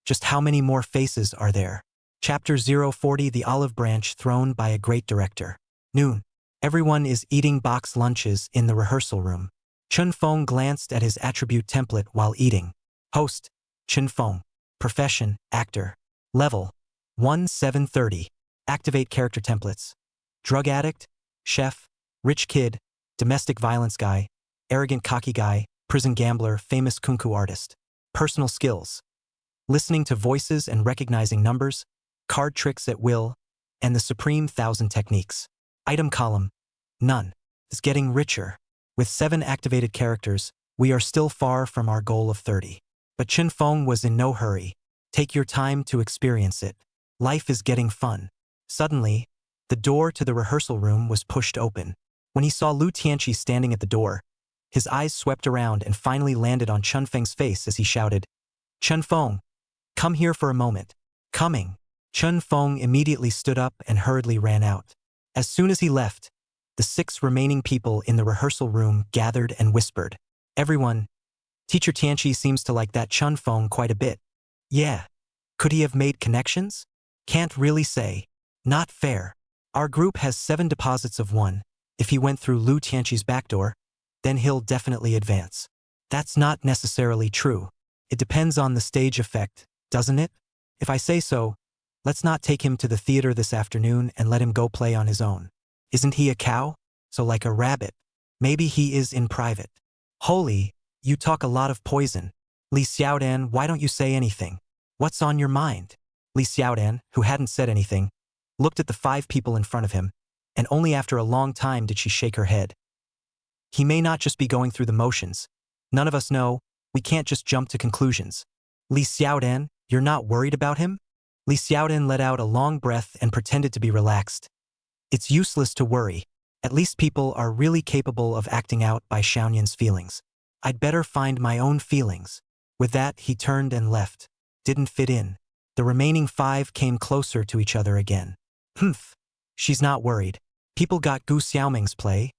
Just how many more faces are there? Chapter 040, The Olive Branch Thrown by a Great Director. Noon. Everyone is eating box lunches in the rehearsal room. Chun Feng glanced at his attribute template while eating. Host, Chun Feng. Profession, actor. Level, 1730. Activate character templates. Drug addict, chef, rich kid, domestic violence guy, arrogant cocky guy, prison gambler, famous kunku artist. Personal skills. Listening to voices and recognizing numbers, card tricks at will, and the supreme 1,000 techniques. Item column, none. Is getting richer. With 7 activated characters, we are still far from our goal of 30. But Chun Feng was in no hurry. Take your time to experience it. Life is getting fun. Suddenly, the door to the rehearsal room was pushed open. When he saw Lu Tianqi standing at the door, his eyes swept around and finally landed on Chun Feng's face as he shouted, "Chun Feng, come here for a moment." Coming. Chun Feng immediately stood up and hurriedly ran out. As soon as he left, the 6 remaining people in the rehearsal room gathered and whispered, "Everyone, Teacher Tianqi seems to like that Chun Feng quite a bit." Yeah. Could he have made connections? Can't really say. Not fair. Our group has 7 deposits of 1. If he went through Lu Tianqi's backdoor, then he'll definitely advance. That's not necessarily true. It depends on the stage effect, doesn't it? If I say so, let's not take him to the theater this afternoon and let him go play on his own. Isn't he a cow? So like a rabbit. Maybe he is in private. Holy, you talk a lot of poison. Li Xiaodan, why don't you say anything? What's on your mind? Li Xiaodan, who hadn't said anything, looked at the 5 people in front of him, and only after a long time did she shake her head. He may not just be going through the motions. None of us know. We can't just jump to conclusions. Li Xiaodan, you're not worried about him? Li Xiaodan let out a long breath and pretended to be relaxed. It's useless to worry. At least people are really capable of acting out by Xiaoyan's feelings. I'd better find my own feelings. With that, he turned and left. Didn't fit in. The remaining 5 came closer to each other again. Humph. She's not worried. People got Gu Xiaoming's play.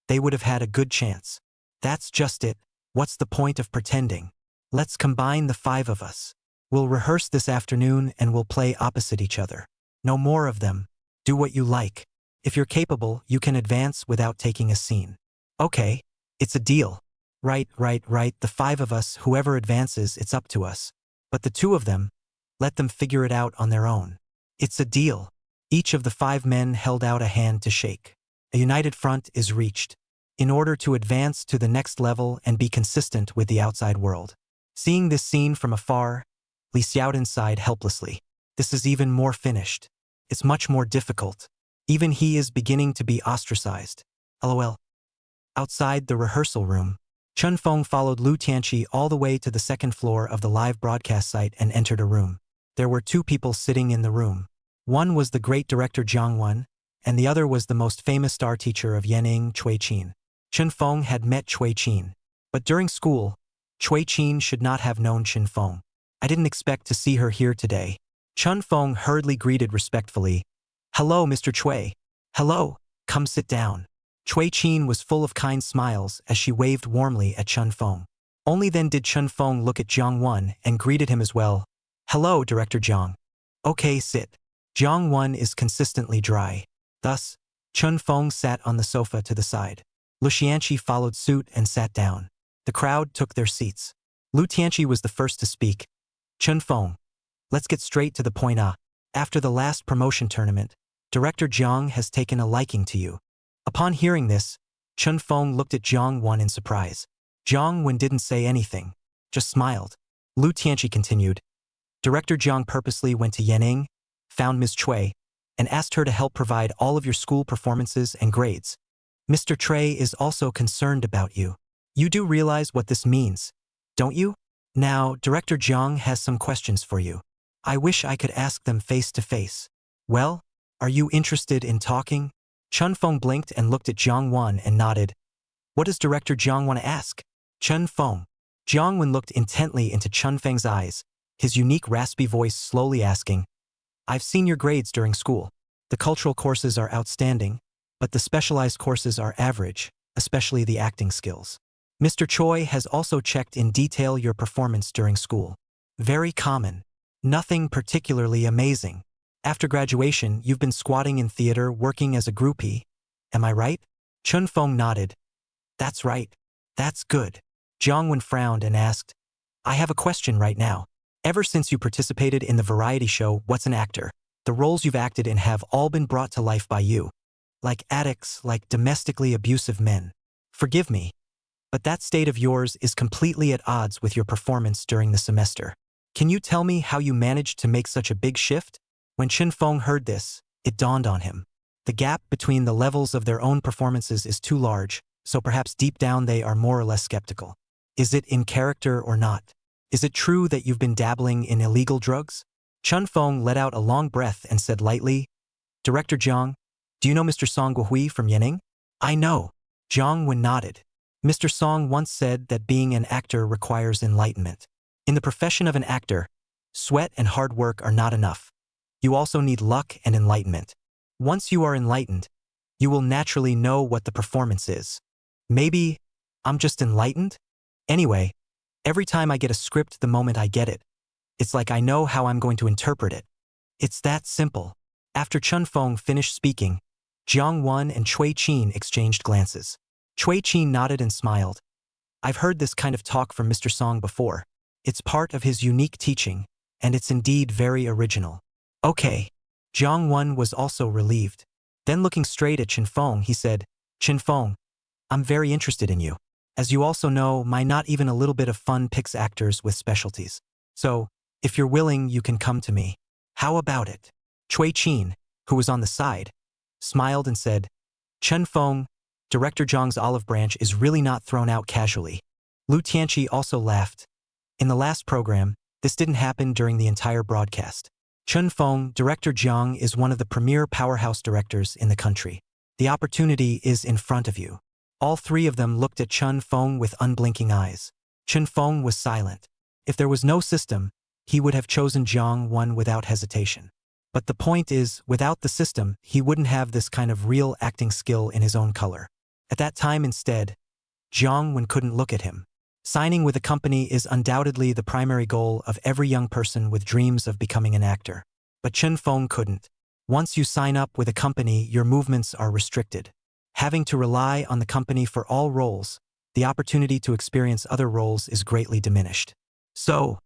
They would have had a good chance. That's just it. What's the point of pretending? Let's combine the 5 of us. We'll rehearse this afternoon and we'll play opposite each other. No more of them. Do what you like. If you're capable, you can advance without taking a scene. Okay. It's a deal. Right. The 5 of us, whoever advances, it's up to us. But the 2 of them, let them figure it out on their own. It's a deal. Each of the 5 men held out a hand to shake. A united front is reached, in order to advance to the next level and be consistent with the outside world. Seeing this scene from afar, Li Xiaodan sighed helplessly. This is even more finished. It's much more difficult. Even he is beginning to be ostracized. LOL. Outside the rehearsal room, Chun Feng followed Lu Tianqi all the way to the 2nd floor of the live broadcast site and entered a room. There were 2 people sitting in the room. One was the great director Jiang Wen, and the other was the most famous star teacher of Yanning, Cui Qin. Chun Feng had met Cui Qin. But during school, Cui Qin should not have known Chun Feng. I didn't expect to see her here today. Chun Feng hurriedly greeted respectfully. Hello, Mr. Cui. Hello, come sit down. Cui Qin was full of kind smiles as she waved warmly at Chun Feng. Only then did Chun Feng look at Jiang Wan and greeted him as well. Hello, Director Jiang. Okay, sit. Jiang Wan is consistently dry. Thus, Chun Feng sat on the sofa to the side. Lu Xianqi followed suit and sat down. The crowd took their seats. Lu Tianqi was the first to speak. Chun Feng, let's get straight to the point. After the last promotion tournament, Director Jiang has taken a liking to you. Upon hearing this, Chun Feng looked at Jiang Wan in surprise. Jiang Wan didn't say anything, just smiled. Lu Tianqi continued. Director Jiang purposely went to Yanning, found Ms. Cui, and asked her to help provide all of your school performances and grades. Mr. Trey is also concerned about you. You do realize what this means, don't you? Now, Director Jiang has some questions for you. I wish I could ask them face to face. Well, are you interested in talking? Chun Feng blinked and looked at Jiang Wan and nodded. What does Director Jiang want to ask? Chun Feng. Jiang Wan looked intently into Chun Feng's eyes, his unique raspy voice slowly asking, I've seen your grades during school. The cultural courses are outstanding, but the specialized courses are average, especially the acting skills. Mr. Choi has also checked in detail your performance during school. Very common. Nothing particularly amazing. After graduation, you've been squatting in theater working as a groupie. Am I right? Chun Feng nodded. That's right. That's good. Jiang Wan frowned and asked, I have a question right now. Ever since you participated in the variety show What's an Actor, the roles you've acted in have all been brought to life by you. Like addicts, like domestically abusive men. Forgive me, but that state of yours is completely at odds with your performance during the semester. Can you tell me how you managed to make such a big shift? When Chun Feng heard this, it dawned on him. The gap between the levels of their own performances is too large, so perhaps deep down they are more or less skeptical. Is it in character or not? Is it true that you've been dabbling in illegal drugs? Chun Feng let out a long breath and said lightly, Director Jiang, do you know Mr. Song Guohui from Yanning? I know. Jiang Wan nodded. Mr. Song once said that being an actor requires enlightenment. In the profession of an actor, sweat and hard work are not enough. You also need luck and enlightenment. Once you are enlightened, you will naturally know what the performance is. Maybe I'm just enlightened? Anyway, every time I get a script the moment I get it, it's like I know how I'm going to interpret it. It's that simple. After Chun Feng finished speaking, Jiang Wan and Cui Qin exchanged glances. Cui Qin nodded and smiled. I've heard this kind of talk from Mr. Song before. It's part of his unique teaching, and it's indeed very original. Okay. Jiang Wan was also relieved. Then looking straight at Chun Feng, he said, Chun Feng, I'm very interested in you. As you also know, my Not Even a Little Bit of Fun picks actors with specialties. So, if you're willing, you can come to me. How about it? Cui Qin, who was on the side, smiled and said, Chun Feng, Director Zhang's olive branch is really not thrown out casually. Lu Tianqi also laughed. In the last program, this didn't happen during the entire broadcast. Chun Feng, Director Jiang is one of the premier powerhouse directors in the country. The opportunity is in front of you. All three of them looked at Chun Feng with unblinking eyes. Chun Feng was silent. If there was no system, he would have chosen Jiang Wan without hesitation. But the point is, without the system, he wouldn't have this kind of real acting skill in his own color. At that time instead, Jiang Wan couldn't look at him. Signing with a company is undoubtedly the primary goal of every young person with dreams of becoming an actor. But Chun Feng couldn't. Once you sign up with a company, your movements are restricted. Having to rely on the company for all roles, the opportunity to experience other roles is greatly diminished. So,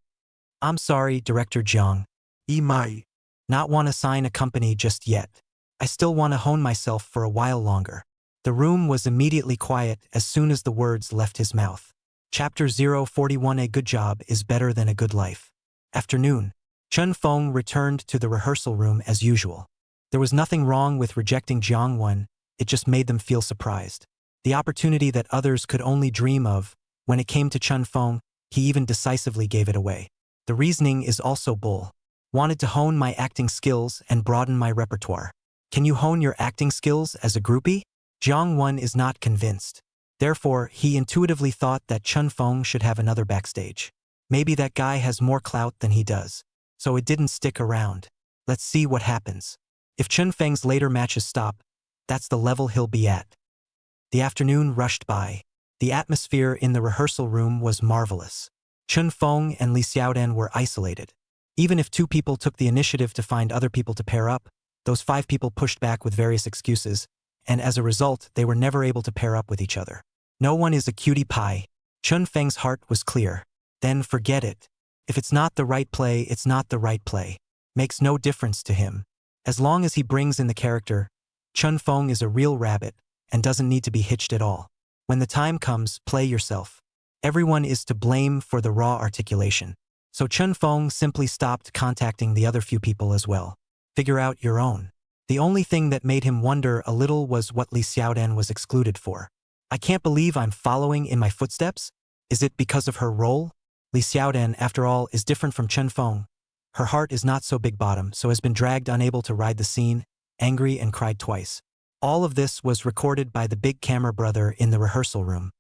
I'm sorry, Director Jiang. Might not want to sign a company just yet. I still want to hone myself for a while longer. The room was immediately quiet as soon as the words left his mouth. Chapter 041 A good job is better than a good life. Afternoon. Chun Feng returned to the rehearsal room as usual. There was nothing wrong with rejecting Jiang Wan, it just made them feel surprised. The opportunity that others could only dream of, when it came to Chun Feng, he even decisively gave it away. The reasoning is also bull. Wanted to hone my acting skills and broaden my repertoire. Can you hone your acting skills as a groupie? Jiang Wan is not convinced. Therefore, he intuitively thought that Chun Feng should have another backstage. Maybe that guy has more clout than he does. So it didn't stick around. Let's see what happens. If Chun Feng's later matches stop, that's the level he'll be at. The afternoon rushed by. The atmosphere in the rehearsal room was marvelous. Chun Feng and Li Xiaodan were isolated. Even if 2 people took the initiative to find other people to pair up, those 5 people pushed back with various excuses, and as a result, they were never able to pair up with each other. No one is a cutie pie. Chun Feng's heart was clear. Then forget it. If it's not the right play, it's not the right play. Makes no difference to him. As long as he brings in the character, Chun Feng is a real rabbit and doesn't need to be hitched at all. When the time comes, play yourself. Everyone is to blame for the raw articulation. So Chun Feng simply stopped contacting the other few people as well. Figure out your own. The only thing that made him wonder a little was what Li Xiaodan was excluded for. I can't believe I'm following in my footsteps? Is it because of her role? Li Xiaodan, after all, is different from Chun Feng. Her heart is not so big bottom, so has been dragged unable to ride the scene, angry and cried twice. All of this was recorded by the big camera brother in the rehearsal room.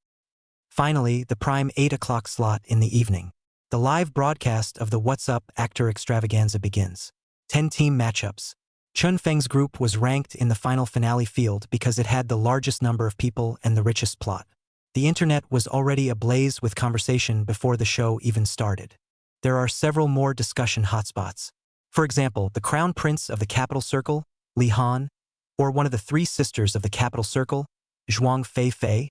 Finally, the prime 8 o'clock slot in the evening. The live broadcast of the What's Up actor extravaganza begins. 10-team matchups. Chun Feng's group was ranked in the final finale field because it had the largest number of people and the richest plot. The internet was already ablaze with conversation before the show even started. There are several more discussion hotspots. For example, the crown prince of the capital circle, Li Han, or one of the 3 sisters of the capital circle, Zhuang Fei,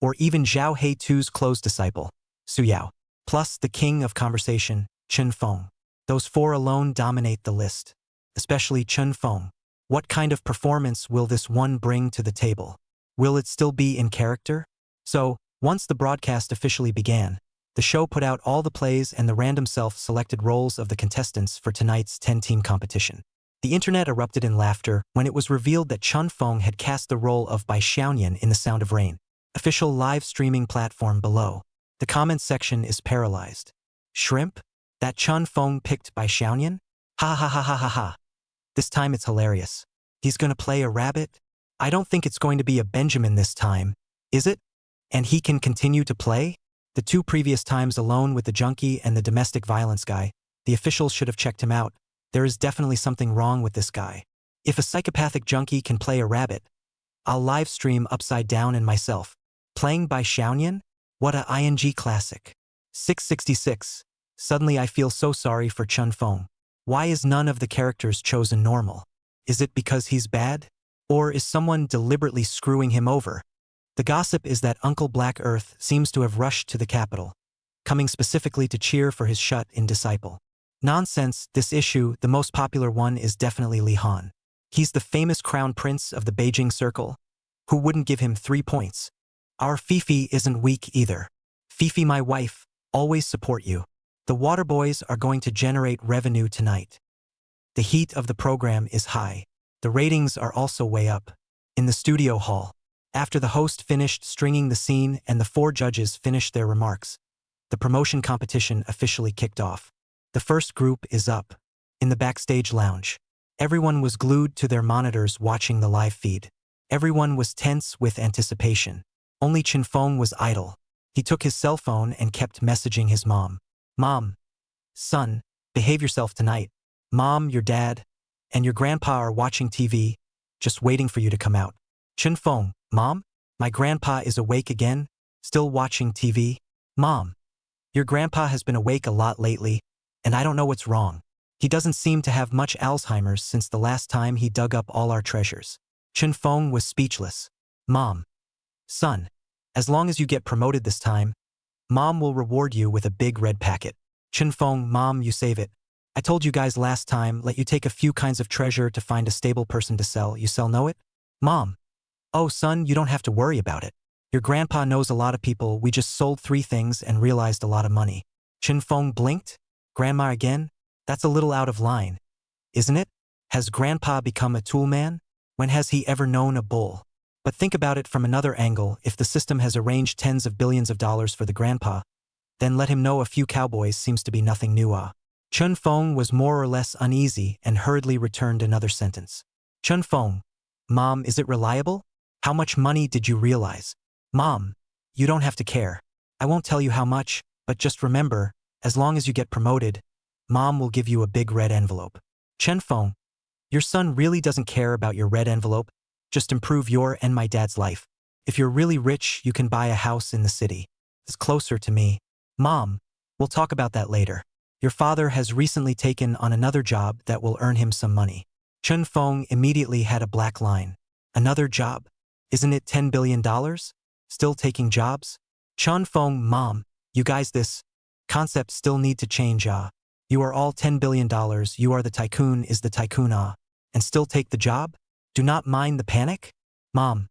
or even Zhao Heitu's close disciple, Su Yao. Plus the king of conversation, Chun Feng. Those 4 alone dominate the list. Especially Chun Feng. What kind of performance will this one bring to the table? Will it still be in character? So, once the broadcast officially began, the show put out all the plays and the random self-selected roles of the contestants for tonight's 10-team competition. The internet erupted in laughter when it was revealed that Chun Feng had cast the role of Bai Xiaoyan in The Sound of Rain. Official live streaming platform below. The comments section is paralyzed. Shrimp? That Chun Feng picked Bai Xiaoyan? Ha ha ha ha ha ha. This time it's hilarious. He's gonna play a rabbit? I don't think it's going to be a Benjamin this time, is it? And he can continue to play? The 2 previous times alone with the junkie and the domestic violence guy, the officials should have checked him out. There is definitely something wrong with this guy. If a psychopathic junkie can play a rabbit, I'll live stream Upside Down and myself. Playing Bai Xiaoyan? What a ing classic. 666. Suddenly I feel so sorry for Chun Feng. Why is none of the characters chosen normal? Is it because he's bad? Or is someone deliberately screwing him over? The gossip is that Uncle Black Earth seems to have rushed to the capital, coming specifically to cheer for his shut-in disciple. Nonsense, this issue, the most popular one, is definitely Li Han. He's the famous crown prince of the Beijing circle. Who wouldn't give him 3 points? Our Fifi isn't weak either. Fifi, my wife, always support you. The Water Boys are going to generate revenue tonight. The heat of the program is high. The ratings are also way up. In the studio hall, after the host finished stringing the scene and the 4 judges finished their remarks, the promotion competition officially kicked off. The first group is up. In the backstage lounge, everyone was glued to their monitors watching the live feed. Everyone was tense with anticipation. Only Chun Feng was idle. He took his cell phone and kept messaging his mom. Mom, son, behave yourself tonight. Mom, your dad, and your grandpa are watching TV, just waiting for you to come out. Chun Feng, Mom, my grandpa is awake again, still watching TV. Mom, your grandpa has been awake a lot lately, and I don't know what's wrong. He doesn't seem to have much Alzheimer's since the last time he dug up all our treasures. Chun Feng was speechless. Mom, son, as long as you get promoted this time, Mom will reward you with a big red packet. Chun Feng, Mom, you save it. I told you guys last time, let you take a few kinds of treasure to find a stable person to sell. You sell know it? Mom. Oh, son, you don't have to worry about it. Your grandpa knows a lot of people. We just sold 3 things and realized a lot of money. Chun Feng blinked. Grandma again? That's a little out of line, isn't it? Has Grandpa become a tool man? When has he ever known a bull? But think about it from another angle. If the system has arranged tens of billions of dollars for the grandpa, then let him know a few cowboys seems to be nothing new. Chun Feng was more or less uneasy and hurriedly returned another sentence. Chun Feng, Mom, is it reliable? How much money did you realize? Mom, you don't have to care. I won't tell you how much, but just remember, as long as you get promoted, Mom will give you a big red envelope. Chun Feng, your son really doesn't care about your red envelope. Just improve your and my dad's life. If you're really rich, you can buy a house in the city. It's closer to me. Mom, we'll talk about that later. Your father has recently taken on another job that will earn him some money. Chun Feng immediately had a black line. Another job? Isn't it $10 billion? Still taking jobs? Chun Feng, Mom, you guys, this concept still need to change. You are all $10 billion, you are the tycoon, is the tycoon, and still take the job? Do not mind the panic? Mom.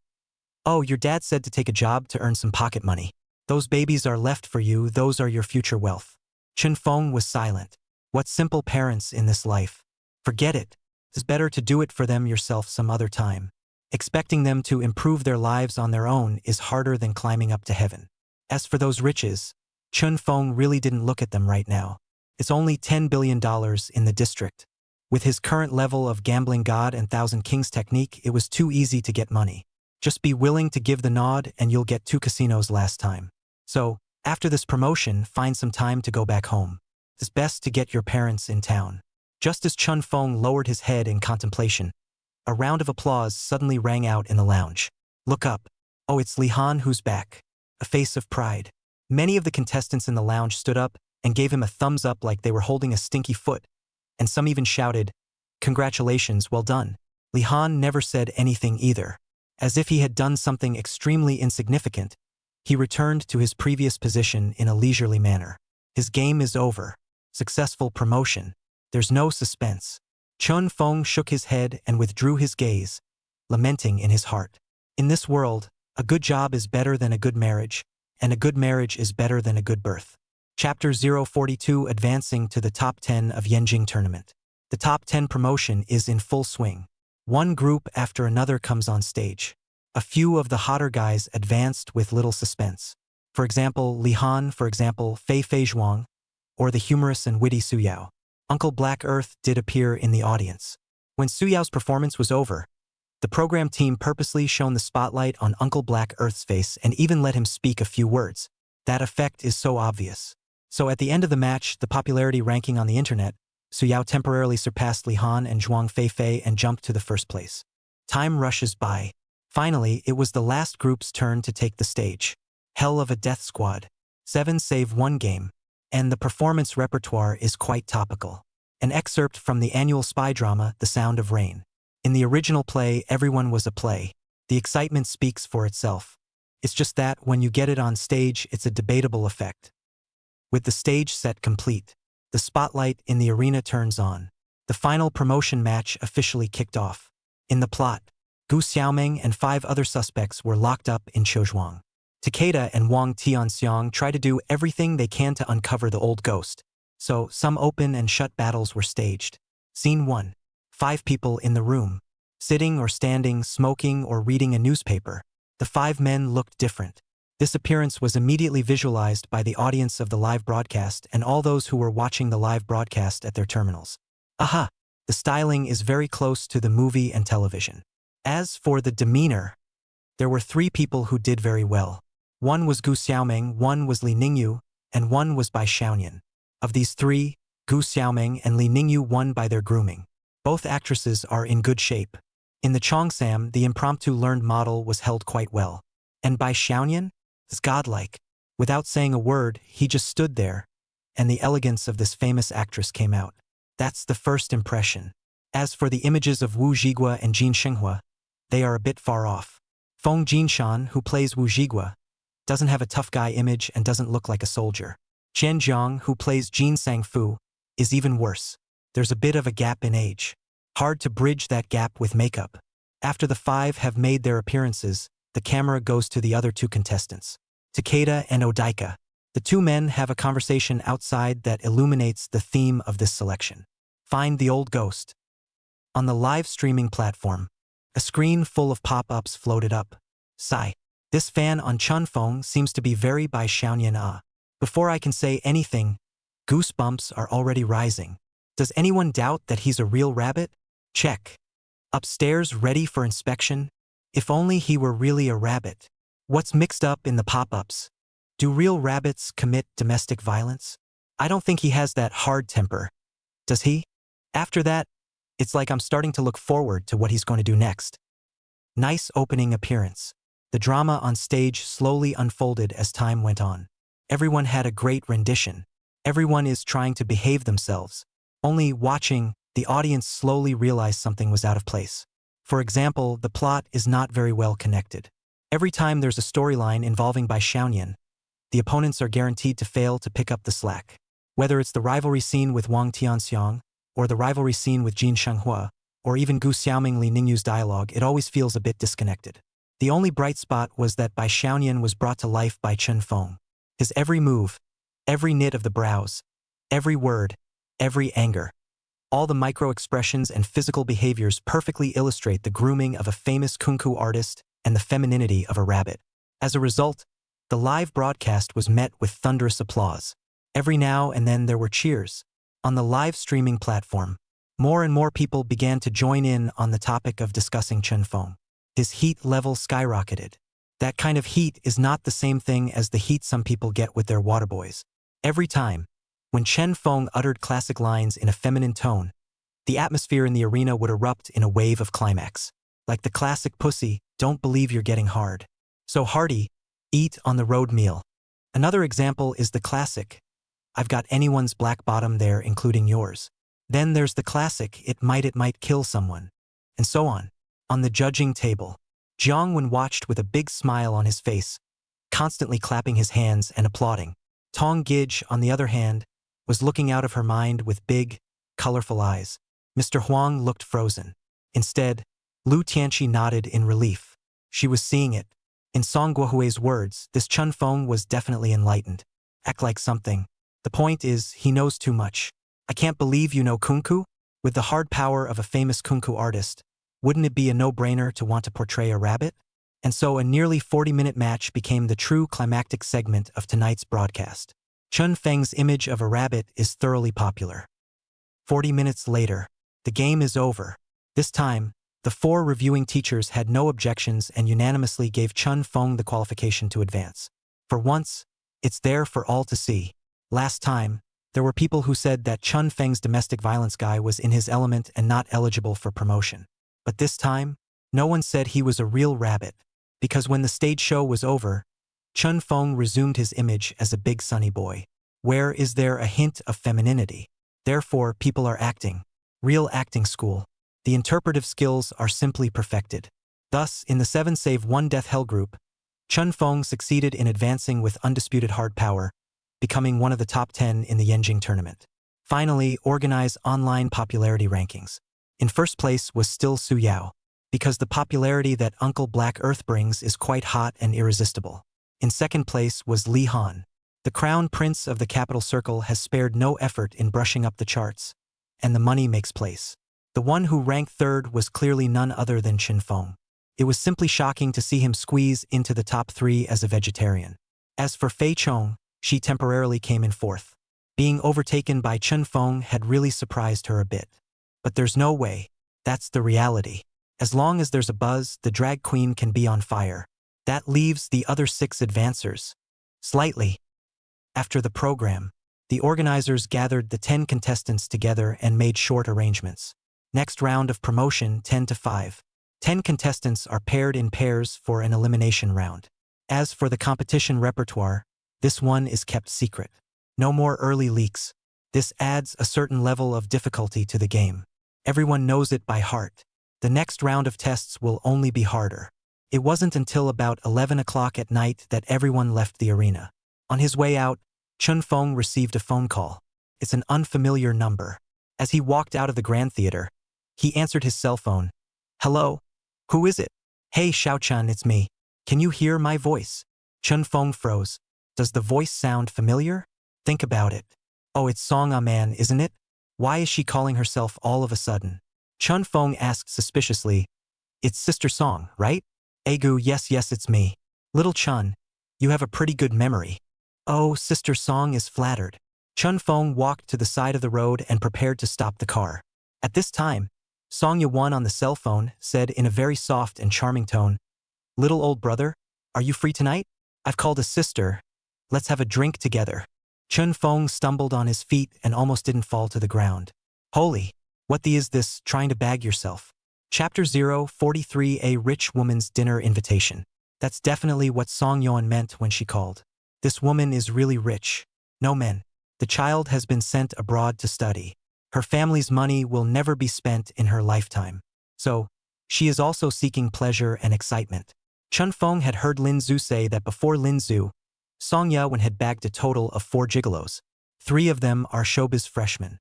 Oh, your dad said to take a job to earn some pocket money. Those babies are left for you, those are your future wealth. Chun Feng was silent. What simple parents in this life. Forget it. It's better to do it for them yourself some other time. Expecting them to improve their lives on their own is harder than climbing up to heaven. As for those riches, Chun Feng really didn't look at them right now. It's only $10 billion in the district. With his current level of gambling god and Thousand Kings technique, it was too easy to get money. Just be willing to give the nod and you'll get 2 casinos last time. So, after this promotion, find some time to go back home. It's best to get your parents in town. Just as Chun Feng lowered his head in contemplation, a round of applause suddenly rang out in the lounge. Look up. Oh, it's Li Han who's back. A face of pride. Many of the contestants in the lounge stood up and gave him a thumbs up like they were holding a stinky foot, and some even shouted, "Congratulations, well done." Li Han never said anything either. As if he had done something extremely insignificant, he returned to his previous position in a leisurely manner. His game is over. Successful promotion. There's no suspense. Chun Feng shook his head and withdrew his gaze, lamenting in his heart. In this world, a good job is better than a good marriage, and a good marriage is better than a good birth. Chapter 042, Advancing to the Top 10 of Yanjing Tournament. The Top 10 promotion is in full swing. One group after another comes on stage. A few of the hotter guys advanced with little suspense. For example, Li Han, for example, Fei Zhuang, or the humorous and witty Su Yao. Uncle Black Earth did appear in the audience. When Su Yao's performance was over, the program team purposely shone the spotlight on Uncle Black Earth's face and even let him speak a few words. That effect is so obvious. So at the end of the match, the popularity ranking on the internet, Su Yao temporarily surpassed Li Han and Zhuang Fei and jumped to the first place. Time rushes by. Finally, it was the last group's turn to take the stage. Hell of a death squad. 7 save 1 game. And the performance repertoire is quite topical. An excerpt from the annual spy drama, The Sound of Rain. In the original play, everyone was a play. The excitement speaks for itself. It's just that, when you get it on stage, it's a debatable effect. With the stage set complete, the spotlight in the arena turns on. The final promotion match officially kicked off. In the plot, Gu Xiaoming and 5 other suspects were locked up in Chozhuang. Takeda and Wang Tianxiang try to do everything they can to uncover the old ghost. So, some open and shut battles were staged. Scene 1. 5 people in the room. Sitting or standing, smoking or reading a newspaper. The 5 men looked different. This appearance was immediately visualized by the audience of the live broadcast and all those who were watching the live broadcast at their terminals. Aha! The styling is very close to the movie and television. As for the demeanor, there were 3 people who did very well. One was Gu Xiaoming, one was Li Ningyu, and one was Bai Xiaoyan. Of these 3, Gu Xiaoming and Li Ningyu won by their grooming. Both actresses are in good shape. In the Chongsam, the impromptu learned model was held quite well. And Bai Xiaoyan is godlike. Without saying a word, he just stood there, and the elegance of this famous actress came out. That's the first impression. As for the images of Wu Zhiguo and Jin Shenghua, they are a bit far off. Feng Jinshan, who plays Wu Zhiguo, doesn't have a tough guy image and doesn't look like a soldier. Chen Jiang, who plays Jin Sangfu, is even worse. There's a bit of a gap in age. Hard to bridge that gap with makeup. After the 5 have made their appearances, the camera goes to the other 2 contestants. Takeda and Odaika. The 2 men have a conversation outside that illuminates the theme of this selection. Find the old ghost. On the live streaming platform, a screen full of pop-ups floated up. Sigh. This fan on Chun Feng seems to be very Bai Xiaoyan. Before I can say anything, goosebumps are already rising. Does anyone doubt that he's a real rabbit? Check. Upstairs ready for inspection? If only he were really a rabbit. What's mixed up in the pop-ups? Do real rabbits commit domestic violence? I don't think he has that hard temper. Does he? After that, it's like I'm starting to look forward to what he's going to do next. Nice opening appearance. The drama on stage slowly unfolded as time went on. Everyone had a great rendition. Everyone is trying to behave themselves. Only watching, the audience slowly realized something was out of place. For example, the plot is not very well connected. Every time there's a storyline involving Bai Xiaoyan, the opponents are guaranteed to fail to pick up the slack. Whether it's the rivalry scene with Wang Tianxiang, or the rivalry scene with Jin Shenghua, or even Gu Xiaoming Li Ningyu's dialogue, it always feels a bit disconnected. The only bright spot was that Bai Xiaoyan was brought to life by Chen Feng. His every move, every knit of the brows, every word, every anger, all the micro-expressions and physical behaviors perfectly illustrate the grooming of a famous kunku artist and the femininity of a rabbit. As a result, the live broadcast was met with thunderous applause. Every now and then there were cheers. On the live streaming platform, more and more people began to join in on the topic of discussing Chen Feng. His heat level skyrocketed. That kind of heat is not the same thing as the heat some people get with their waterboys. Every time, when Chen Feng uttered classic lines in a feminine tone, the atmosphere in the arena would erupt in a wave of climax. Like the classic pussy, don't believe you're getting hard. So hearty, eat on the road meal. Another example is the classic, I've got anyone's black bottom there including yours. Then there's the classic, it might kill someone. And so on. On the judging table, Jiang Wen watched with a big smile on his face, constantly clapping his hands and applauding. Tong Gij, on the other hand, was looking out of her mind with big, colorful eyes. Mr. Huang looked frozen. Instead, Lu Tianqi nodded in relief. She was seeing it. In Song Guohui's words, this Chen Feng was definitely enlightened. Act like something. The point is, he knows too much. I can't believe you know kunku? With the hard power of a famous kunku artist, wouldn't it be a no-brainer to want to portray a rabbit? And so a nearly 40-minute match became the true climactic segment of tonight's broadcast. Chen Feng's image of a rabbit is thoroughly popular. 40 minutes later, the game is over. This time, the 4 reviewing teachers had no objections and unanimously gave Chen Feng the qualification to advance. For once, it's there for all to see. Last time, there were people who said that Chen Feng's domestic violence guy was in his element and not eligible for promotion. But this time, no one said he was a real rabbit, because when the stage show was over, Chen Feng resumed his image as a big sunny boy. Where is there a hint of femininity? Therefore, people are acting. Real acting school. The interpretive skills are simply perfected. Thus, in the 7-save-1 Death Hell group, Chen Feng succeeded in advancing with undisputed hard power, becoming one of the top 10 in the Yenjing tournament. Finally, organize online popularity rankings. In first place was still Su Yao, because the popularity that Uncle Black Earth brings is quite hot and irresistible. In second place was Li Han. The crown prince of the capital circle has spared no effort in brushing up the charts, and the money makes place. The one who ranked third was clearly none other than Chen Feng. It was simply shocking to see him squeeze into the top 3 as a vegetarian. As for Fei Chong, she temporarily came in fourth. Being overtaken by Chen Feng had really surprised her a bit. But there's no way. That's the reality. As long as there's a buzz, the drag queen can be on fire. That leaves the other 6 advancers. Slightly. After the program, the organizers gathered the 10 contestants together and made short arrangements. Next round of promotion 10 to 5. 10 contestants are paired in pairs for an elimination round. As for the competition repertoire, this one is kept secret. No more early leaks. This adds a certain level of difficulty to the game. Everyone knows it by heart. The next round of tests will only be harder. It wasn't until about 11 o'clock at night that everyone left the arena. On his way out, Chen Feng received a phone call. It's an unfamiliar number. As he walked out of the Grand Theater, he answered his cell phone. Hello? Who is it? Hey Xiaochun, it's me. Can you hear my voice? Chen Feng froze. Does the voice sound familiar? Think about it. Oh, it's Song Ah Man, isn't it? Why is she calling herself all of a sudden? Chen Feng asked suspiciously. It's Sister Song, right? Egu, yes, it's me. Little Chun, you have a pretty good memory. Oh, Sister Song is flattered. Chen Feng walked to the side of the road and prepared to stop the car. At this time, Song Yawan on the cell phone said in a very soft and charming tone, Little old brother, are you free tonight? I've called a sister. Let's have a drink together. Chen Feng stumbled on his feet and almost didn't fall to the ground. Holy, what the is this, trying to bag yourself? Chapter 043 A Rich Woman's Dinner Invitation. That's definitely what Song Yeon meant when she called. This woman is really rich. No men. The child has been sent abroad to study. Her family's money will never be spent in her lifetime. So, she is also seeking pleasure and excitement. Chun Fong had heard Lin Zhu say that before Lin Zhu, Song Yeon had bagged a total of 4 gigolos. 3 of them are showbiz freshmen.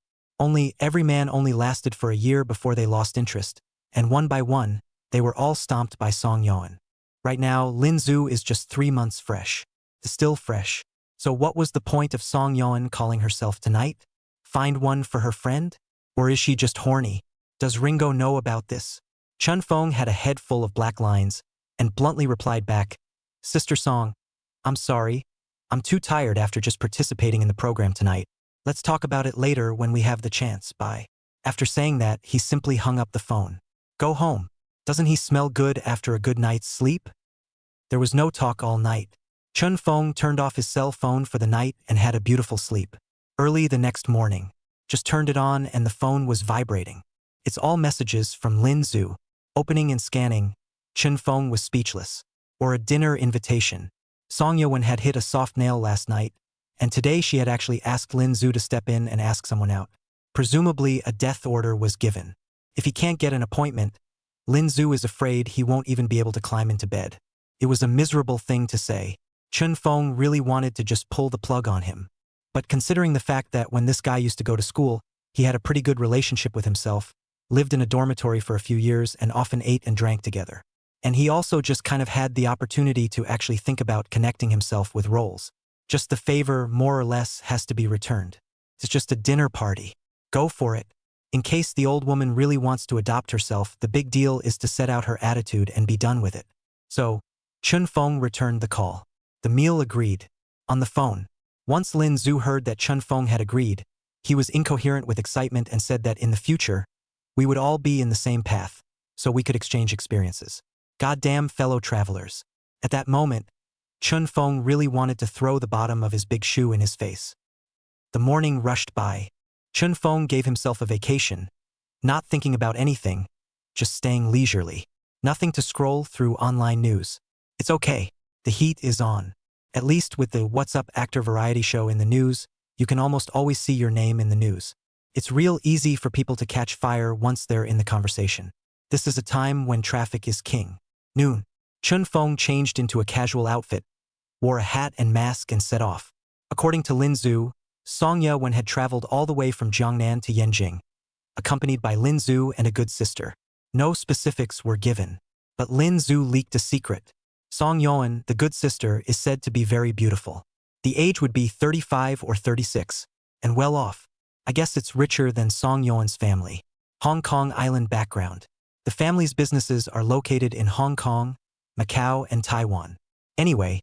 Every man only lasted for a year before they lost interest, and one by one, they were all stomped by Song Yeon. Right now, Lin Zhu is just 3 months fresh. Still fresh. So what was the point of Song Yeon calling herself tonight? Find one for her friend? Or is she just horny? Does Ringo know about this? Chun Fong had a head full of black lines, and bluntly replied back, Sister Song, I'm sorry. I'm too tired after just participating in the program tonight. Let's talk about it later when we have the chance, bye. After saying that, he simply hung up the phone. Go home. Doesn't he smell good after a good night's sleep? There was no talk all night. Chun Fong turned off his cell phone for the night and had a beautiful sleep. Early the next morning, just turned it on and the phone was vibrating. It's all messages from Lin Zhu. Opening and scanning, Chun Fong was speechless. Or a dinner invitation. Song Yeon had hit a soft nail last night, and today she had actually asked Lin Zhu to step in and ask someone out. Presumably, a death order was given. If he can't get an appointment, Lin Zhu is afraid he won't even be able to climb into bed. It was a miserable thing to say. Chun Fong really wanted to just pull the plug on him. But considering the fact that when this guy used to go to school, he had a pretty good relationship with himself, lived in a dormitory for a few years and often ate and drank together. And he also just kind of had the opportunity to actually think about connecting himself with roles. Just the favor, more or less, has to be returned. It's just a dinner party. Go for it. In case the old woman really wants to adopt herself, the big deal is to set out her attitude and be done with it. So, Chun Fong returned the call. The meal agreed. On the phone. Once Lin Zhu heard that Chun Fong had agreed, he was incoherent with excitement and said that in the future, we would all be in the same path, so we could exchange experiences. Goddamn fellow travelers. At that moment, Chun Fong really wanted to throw the bottom of his big shoe in his face. The morning rushed by. Chun Fong gave himself a vacation, not thinking about anything, just staying leisurely. Nothing to scroll through online news. It's okay. The heat is on. At least with the What's Up actor variety show in the news, you can almost always see your name in the news. It's real easy for people to catch fire once they're in the conversation. This is a time when traffic is king. Noon. Chun Fong changed into a casual outfit, wore a hat and mask and set off. According to Lin Zhu, Song Yeon had traveled all the way from Jiangnan to Yanjing, accompanied by Lin Zhu and a good sister. No specifics were given, but Lin Zhu leaked a secret. Song Yeon, the good sister, is said to be very beautiful. The age would be 35 or 36, and well off. I guess it's richer than Song Yeon's family. Hong Kong island background. The family's businesses are located in Hong Kong, Macau, and Taiwan. Anyway,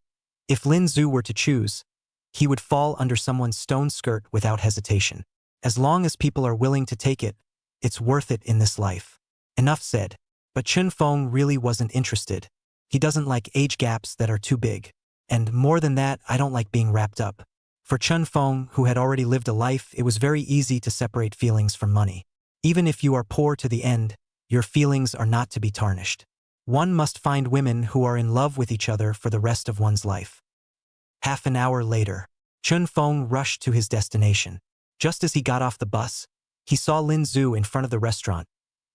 if Lin Zhu were to choose, he would fall under someone's stone skirt without hesitation. As long as people are willing to take it, it's worth it in this life. Enough said. But Chun Fong really wasn't interested. He doesn't like age gaps that are too big. And more than that, I don't like being wrapped up. For Chun Fong, who had already lived a life, it was very easy to separate feelings from money. Even if you are poor to the end, your feelings are not to be tarnished. One must find women who are in love with each other for the rest of one's life. Half an hour later, Chun Fong rushed to his destination. Just as he got off the bus, he saw Lin Zhu in front of the restaurant,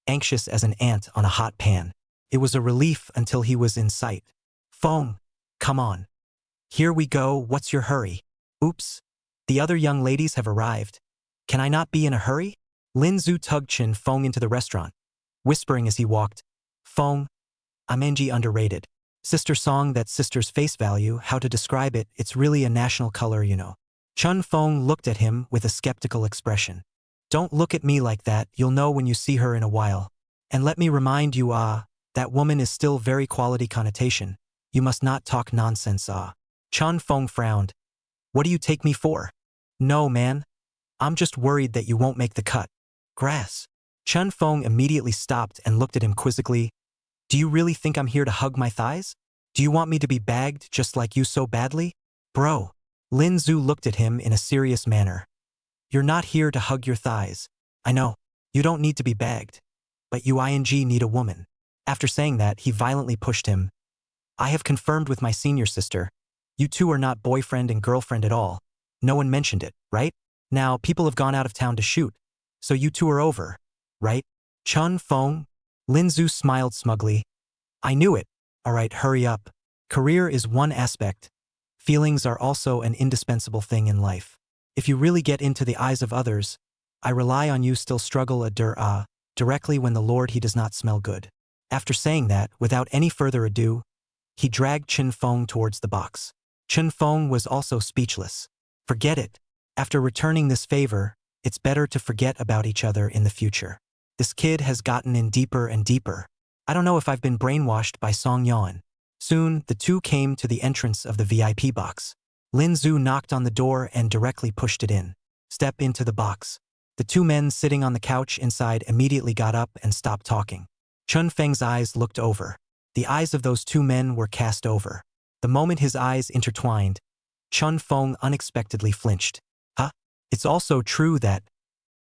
anxious as an ant on a hot pan. It was a relief until he was in sight. Fong, come on. Here we go, what's your hurry? Oops. The other young ladies have arrived. Can I not be in a hurry? Lin Zhu tugged Chun Fong into the restaurant, whispering as he walked, Fong, I'm NG underrated. Sister Song, that's sister's face value, how to describe it, it's really a national color, you know. Chun Fong looked at him with a skeptical expression. Don't look at me like that, you'll know when you see her in a while. And let me remind you, that woman is still very quality connotation. You must not talk nonsense, Chun Fong frowned. What do you take me for? No, man. I'm just worried that you won't make the cut. Grass. Chun Fong immediately stopped and looked at him quizzically. Do you really think I'm here to hug my thighs? Do you want me to be bagged just like you so badly? Bro. Lin Zhu looked at him in a serious manner. You're not here to hug your thighs. I know. You don't need to be bagged. But you need a woman. After saying that, he violently pushed him. I have confirmed with my senior sister. You two are not boyfriend and girlfriend at all. No one mentioned it, right? Now, people have gone out of town to shoot. So you two are over, right? Chun Fong? Lin Zhu smiled smugly. I knew it. All right, hurry up. Career is one aspect. Feelings are also an indispensable thing in life. If you really get into the eyes of others, I rely on you still struggle directly when the Lord he does not smell good. After saying that, without any further ado, he dragged Chen Fong towards the box. Chen Fong was also speechless. Forget it. After returning this favor, it's better to forget about each other in the future. This kid has gotten in deeper and deeper. I don't know if I've been brainwashed by Song Yan. Soon, the two came to the entrance of the VIP box. Lin Zhu knocked on the door and directly pushed it in. Step into the box. The two men sitting on the couch inside immediately got up and stopped talking. Chun Feng's eyes looked over. The eyes of those two men were cast over. The moment his eyes intertwined, Chun Feng unexpectedly flinched. Huh? It's also true that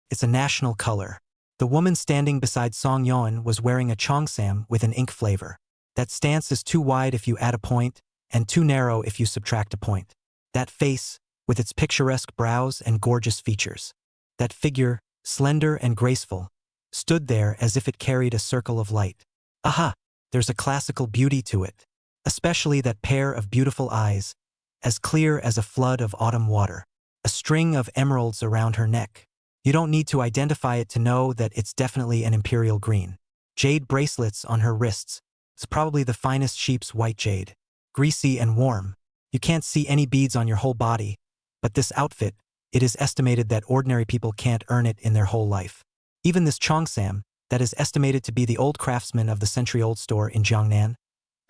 it's a national color. The woman standing beside Song Yuan was wearing a cheongsam with an ink flavor. That stance is too wide if you add a point, and too narrow if you subtract a point. That face, with its picturesque brows and gorgeous features. That figure, slender and graceful, stood there as if it carried a circle of light. Aha! There's a classical beauty to it. Especially that pair of beautiful eyes, as clear as a flood of autumn water. A string of emeralds around her neck. You don't need to identify it to know that it's definitely an imperial green. Jade bracelets on her wrists. It's probably the finest sheep's white jade. Greasy and warm. You can't see any beads on your whole body, but this outfit, it is estimated that ordinary people can't earn it in their whole life. Even this cheongsam, that is estimated to be the old craftsman of the century-old store in Jiangnan,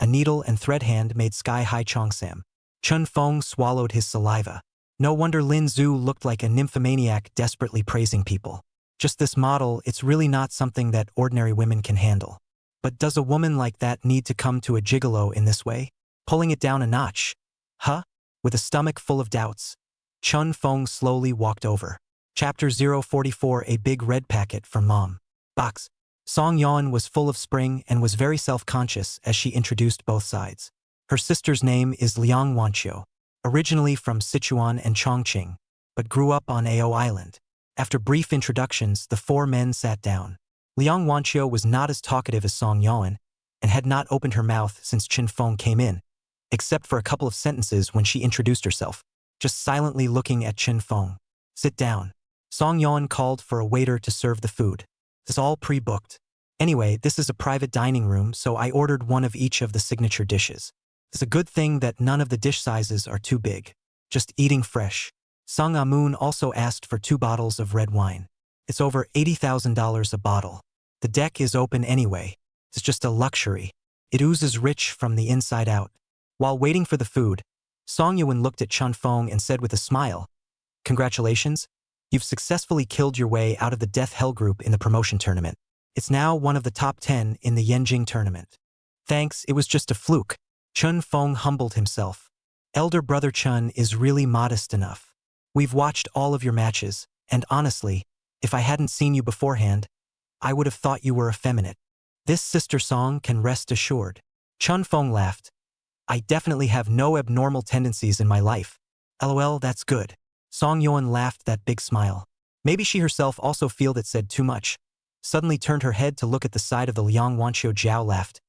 a needle and thread hand-made sky-high cheongsam. Chun Feng swallowed his saliva. No wonder Lin Zhu looked like a nymphomaniac desperately praising people. Just this model, it's really not something that ordinary women can handle. But does a woman like that need to come to a gigolo in this way? Pulling it down a notch? Huh? With a stomach full of doubts, Chun Feng slowly walked over. Chapter 044, a big red packet from Mom. Box. Song Yuan was full of spring and was very self-conscious as she introduced both sides. Her sister's name is Liang Wanqiu, originally from Sichuan and Chongqing, but grew up on Ao Island. After brief introductions, the four men sat down. Liang Wanqiu was not as talkative as Song Yuan and had not opened her mouth since Chen Feng came in, except for a couple of sentences when she introduced herself, just silently looking at Chen Feng. Sit down. Song Yuan called for a waiter to serve the food. It's all pre-booked. Anyway, this is a private dining room, so I ordered one of each of the signature dishes. It's a good thing that none of the dish sizes are too big. Just eating fresh. Sung Amun also asked for 2 bottles of red wine. It's over $80,000 a bottle. The deck is open anyway. It's just a luxury. It oozes rich from the inside out. While waiting for the food, Song Yuan looked at Chun Feng and said with a smile, "Congratulations. You've successfully killed your way out of the Death Hell group in the promotion tournament. It's now one of the top 10 in the Yenjing tournament." Thanks, it was just a fluke. Chun Feng humbled himself. Elder brother Chun is really modest enough. We've watched all of your matches, and honestly, if I hadn't seen you beforehand, I would have thought you were effeminate. This sister Song can rest assured. Chun Feng laughed. I definitely have no abnormal tendencies in my life. LOL, that's good. Song Yuan laughed that big smile. Maybe she herself also feel that said too much. Suddenly turned her head to look at the side of the Liang Wanqiu. Jiao laughed.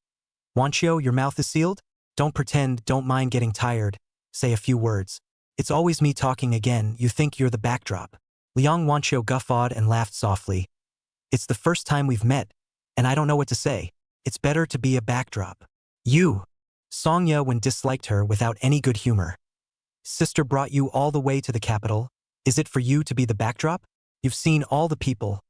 Wanqiu, your mouth is sealed? Don't pretend, don't mind getting tired. Say a few words. It's always me talking again, you think you're the backdrop. Liang Wanqiu guffawed and laughed softly. It's the first time we've met, and I don't know what to say. It's better to be a backdrop. You. Song Yuan disliked her without any good humor. Sister brought you all the way to the capital. Is it for you to be the backdrop? You've seen all the people.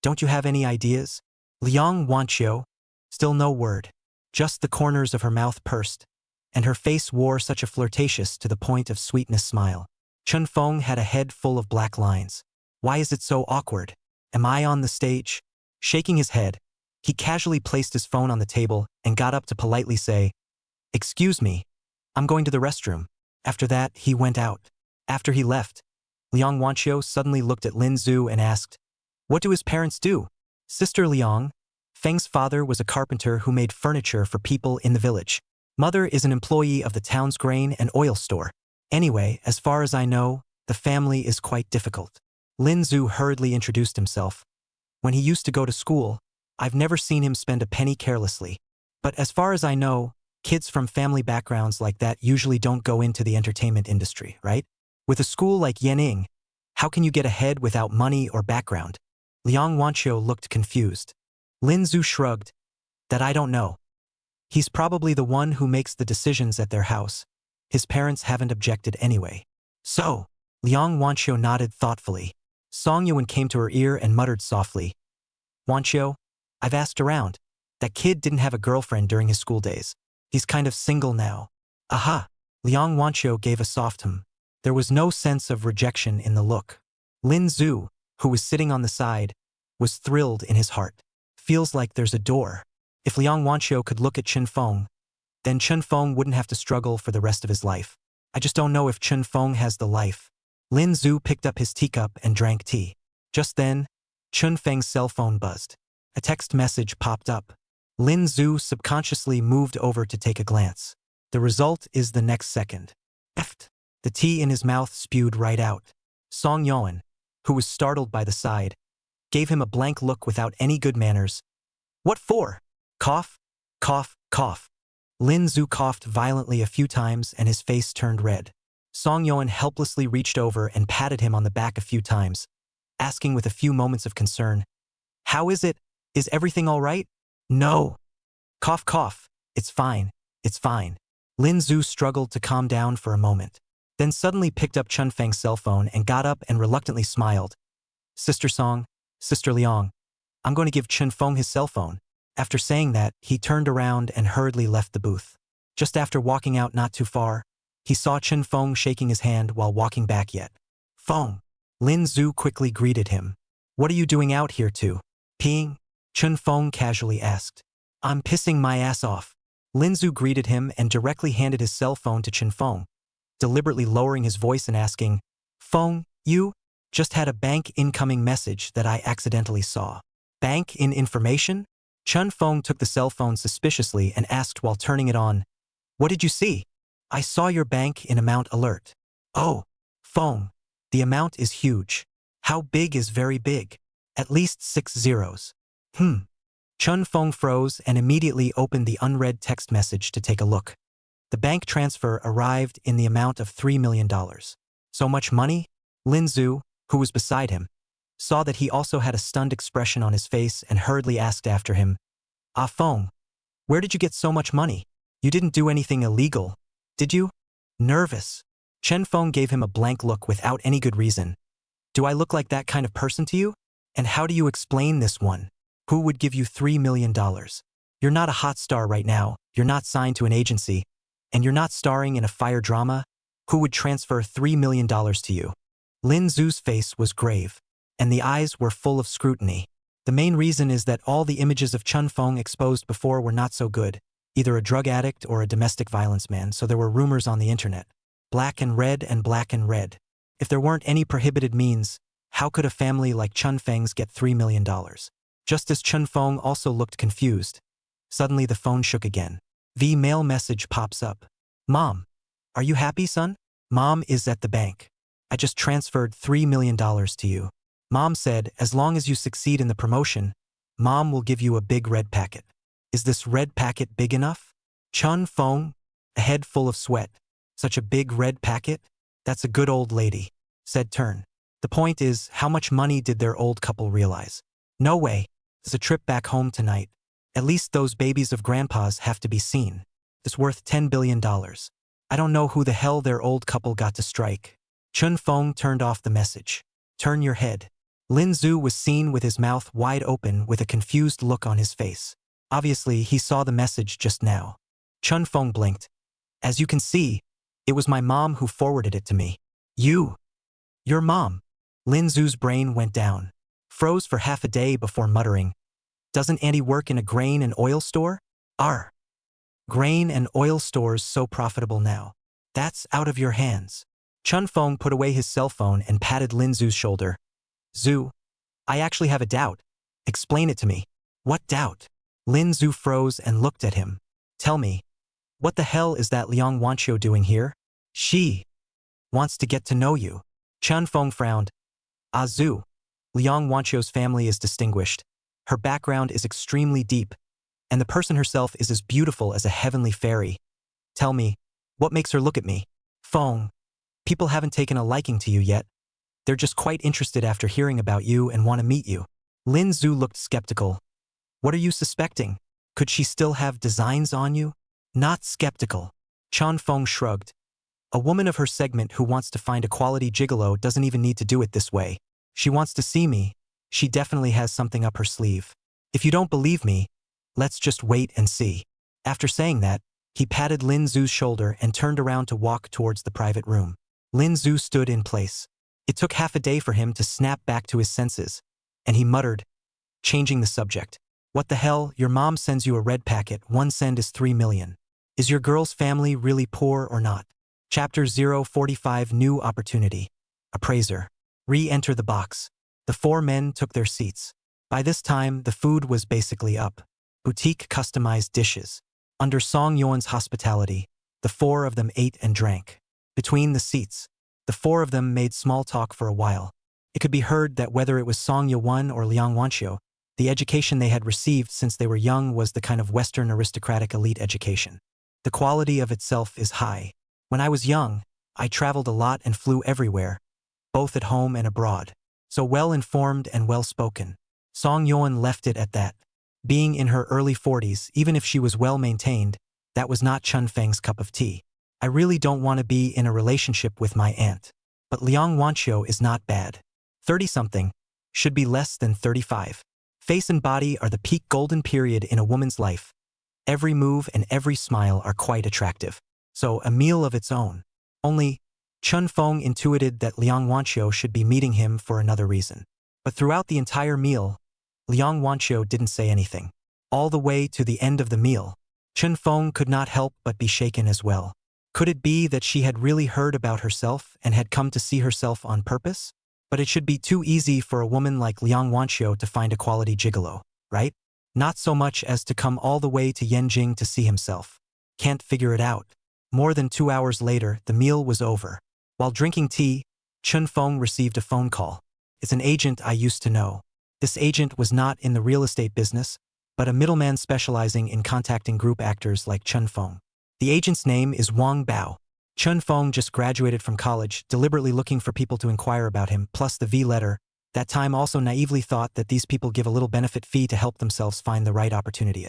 Don't you have any ideas? Liang Wanqiu. Still no word. Just the corners of her mouth pursed, and her face wore such a flirtatious to the point of sweetness smile. Chun Feng had a head full of black lines. Why is it so awkward? Am I on the stage? Shaking his head, he casually placed his phone on the table and got up to politely say, "Excuse me, I'm going to the restroom." After that, he went out. After he left, Liang Wanqiu suddenly looked at Lin Zhu and asked, "What do his parents do?" Sister Liang, Feng's father was a carpenter who made furniture for people in the village. Mother is an employee of the town's grain and oil store. Anyway, as far as I know, the family is quite difficult. Lin Zhu hurriedly introduced himself. When he used to go to school, I've never seen him spend a penny carelessly. But as far as I know, kids from family backgrounds like that usually don't go into the entertainment industry, right? With a school like Yening, how can you get ahead without money or background? Liang Wanqiu looked confused. Lin Zhu shrugged. That I don't know. He's probably the one who makes the decisions at their house. His parents haven't objected anyway. So, Liang Wanqiu nodded thoughtfully. Song Yuan came to her ear and muttered softly. Wanqiu, I've asked around. That kid didn't have a girlfriend during his school days. He's kind of single now. Aha! Liang Wanqiu gave a soft hum. There was no sense of rejection in the look. Lin Zhu, who was sitting on the side, was thrilled in his heart. Feels like there's a door. If Liang Wanqiu could look at Chen Feng, then Chen Feng wouldn't have to struggle for the rest of his life. I just don't know if Chen Feng has the life. Lin Zhu picked up his teacup and drank tea. Just then, Chen Feng's cell phone buzzed. A text message popped up. Lin Zhu subconsciously moved over to take a glance. The result is the next second. Eft. The tea in his mouth spewed right out. Song Yuan, who was startled by the side, gave him a blank look without any good manners. What for? Cough, cough, cough. Lin Zhu coughed violently a few times and his face turned red. Song Yuan helplessly reached over and patted him on the back a few times, asking with a few moments of concern, How is it? Is everything all right? No. Cough, cough. It's fine. It's fine. Lin Zhu struggled to calm down for a moment, then suddenly picked up Chen Feng's cell phone and got up and reluctantly smiled. Sister Song, Sister Liang, I'm going to give Chen Feng his cell phone. After saying that, he turned around and hurriedly left the booth. Just after walking out not too far, he saw Chen Feng shaking his hand while walking back yet. Feng. Lin Zhu quickly greeted him. What are you doing out here too? Peeing? Chen Feng casually asked. I'm pissing my ass off. Lin Zhu greeted him and directly handed his cell phone to Chen Feng, deliberately lowering his voice and asking, Feng, you? Just had a bank incoming message that I accidentally saw. Bank in information? Chen Feng took the cell phone suspiciously and asked while turning it on, What did you see? I saw your bank in amount alert. Oh, Feng, the amount is huge. How big is very big? At least 6 zeros. Chen Feng froze and immediately opened the unread text message to take a look. The bank transfer arrived in the amount of $3 million. So much money? Lin Zhu, who was beside him, saw that he also had a stunned expression on his face and hurriedly asked after him, Ah Feng, where did you get so much money? You didn't do anything illegal, did you? Nervous. Chen Feng gave him a blank look without any good reason. Do I look like that kind of person to you? And how do you explain this one? Who would give you $3 million? You're not a hot star right now, you're not signed to an agency, and you're not starring in a fire drama? Who would transfer $3 million to you? Lin Zhu's face was grave, and the eyes were full of scrutiny. The main reason is that all the images of Chen Feng exposed before were not so good, either a drug addict or a domestic violence man, so there were rumors on the internet. Black and red and black and red. If there weren't any prohibited means, how could a family like Chen Feng's get $3 million? Just as Chen Feng also looked confused. Suddenly the phone shook again. The mail message pops up. Mom, are you happy, son? Mom is at the bank. I just transferred $3 million to you. Mom said, as long as you succeed in the promotion, Mom will give you a big red packet. Is this red packet big enough? Chen Feng, a head full of sweat. Such a big red packet? That's a good old lady, said Turn. The point is, how much money did their old couple realize? No way. There's a trip back home tonight. At least those babies of grandpa's have to be seen. It's worth $10 billion. I don't know who the hell their old couple got to strike. Chen Feng turned off the message. Turn your head. Lin Zhu was seen with his mouth wide open with a confused look on his face. Obviously, he saw the message just now. Chen Feng blinked. As you can see, it was my mom who forwarded it to me. Your mom. Lin Zhu's brain went down. Froze for half a day before muttering, Doesn't Auntie work in a grain and oil store? Are grain and oil stores so profitable now? That's out of your hands. Chen Feng put away his cell phone and patted Lin Zhu's shoulder. Zhu, I actually have a doubt. Explain it to me. What doubt? Lin Zhu froze and looked at him. Tell me, What the hell is that Liang Wanqiu doing here? She wants to get to know you. Chun Feng frowned. Ah Zhu. Liang Wanqiu's family is distinguished. Her background is extremely deep, and the person herself is as beautiful as a heavenly fairy. Tell me, what makes her look at me? Feng, people haven't taken a liking to you yet. They're just quite interested after hearing about you and want to meet you. Lin Zhu looked skeptical. What are you suspecting? Could she still have designs on you? Not skeptical. Chan Feng shrugged. A woman of her segment who wants to find a quality gigolo doesn't even need to do it this way. She wants to see me. She definitely has something up her sleeve. If you don't believe me, let's just wait and see. After saying that, he patted Lin Zhu's shoulder and turned around to walk towards the private room. Lin Zhu stood in place. It took half a day for him to snap back to his senses, and he muttered, changing the subject. What the hell, your mom sends you a red packet, 1 cent is 3 million. Is your girl's family really poor or not? Chapter 045 New Opportunity. Appraiser. Re-enter the box. The 4 men took their seats. By this time, the food was basically up. Boutique customized dishes. Under Song Yuan's hospitality, the 4 of them ate and drank. Between the seats, the 4 of them made small talk for a while. It could be heard that whether it was Song Yuan or Liang Wanqiu, the education they had received since they were young was the kind of Western aristocratic elite education. The quality of itself is high. When I was young, I traveled a lot and flew everywhere, both at home and abroad. So well-informed and well-spoken. Song Yuan left it at that. Being in her early 40s, even if she was well-maintained, that was not Chun Feng's cup of tea. I really don't want to be in a relationship with my aunt. But Liang Wanqiu is not bad. 30-something, should be less than 35. Face and body are the peak golden period in a woman's life. Every move and every smile are quite attractive. So a meal of its own. Only, Chun Feng intuited that Liang Wanqiu should be meeting him for another reason. But throughout the entire meal, Liang Wanqiu didn't say anything. All the way to the end of the meal, Chun Feng could not help but be shaken as well. Could it be that she had really heard about herself and had come to see herself on purpose? But it should be too easy for a woman like Liang Wanqiu to find a quality gigolo, right? Not so much as to come all the way to Yanjing to see himself. Can't figure it out. More than 2 hours later, the meal was over. While drinking tea, Chun Feng received a phone call. It's an agent I used to know. This agent was not in the real estate business, but a middleman specializing in contacting group actors like Chun Feng. The agent's name is Wang Bao. Chun Feng just graduated from college, deliberately looking for people to inquire about him, plus the V letter. That time also naively thought that these people give a little benefit fee to help themselves find the right opportunity.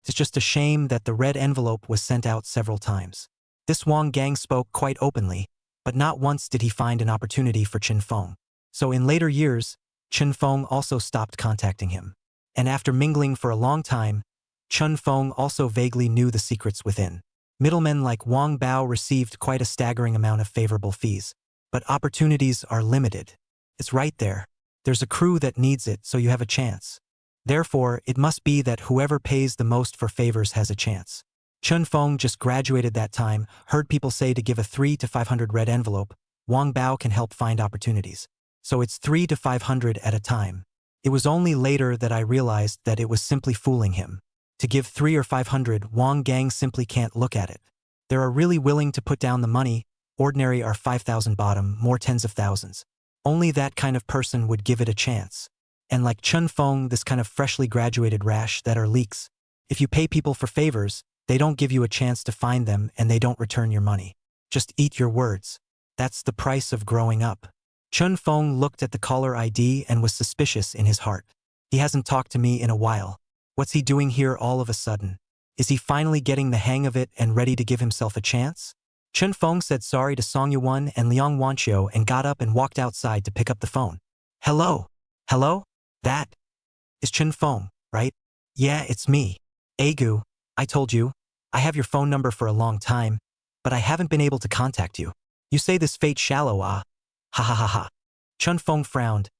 It's just a shame that the red envelope was sent out several times. This Wang Gang spoke quite openly, but not once did he find an opportunity for Chun Feng. So in later years, Chun Feng also stopped contacting him. And after mingling for a long time, Chun Feng also vaguely knew the secrets within. Middlemen like Wang Bao received quite a staggering amount of favorable fees. But opportunities are limited. It's right there. There's a crew that needs it, so you have a chance. Therefore, it must be that whoever pays the most for favors has a chance. Chun Feng just graduated that time, heard people say to give a 3 to 500 red envelope. Wang Bao can help find opportunities. So it's 3 to 500 at a time. It was only later that I realized that it was simply fooling him. To give 3 or 500, Wang Gang simply can't look at it. They are really willing to put down the money. Ordinary are 5,000 bottom, more tens of thousands. Only that kind of person would give it a chance. And like Chun Feng, this kind of freshly graduated rash that are leaks. If you pay people for favors, they don't give you a chance to find them and they don't return your money. Just eat your words. That's the price of growing up. Chun Feng looked at the caller ID and was suspicious in his heart. He hasn't talked to me in a while. What's he doing here all of a sudden? Is he finally getting the hang of it and ready to give himself a chance? Chun Feng said sorry to Song Yuan and Liang Wanqiu and got up and walked outside to pick up the phone. Hello? Hello? That is Chun Feng, right? Yeah, it's me. Agu, I told you, I have your phone number for a long time, but I haven't been able to contact you. You say this fate shallow, ah? Ha ha ha ha. Chun Feng frowned.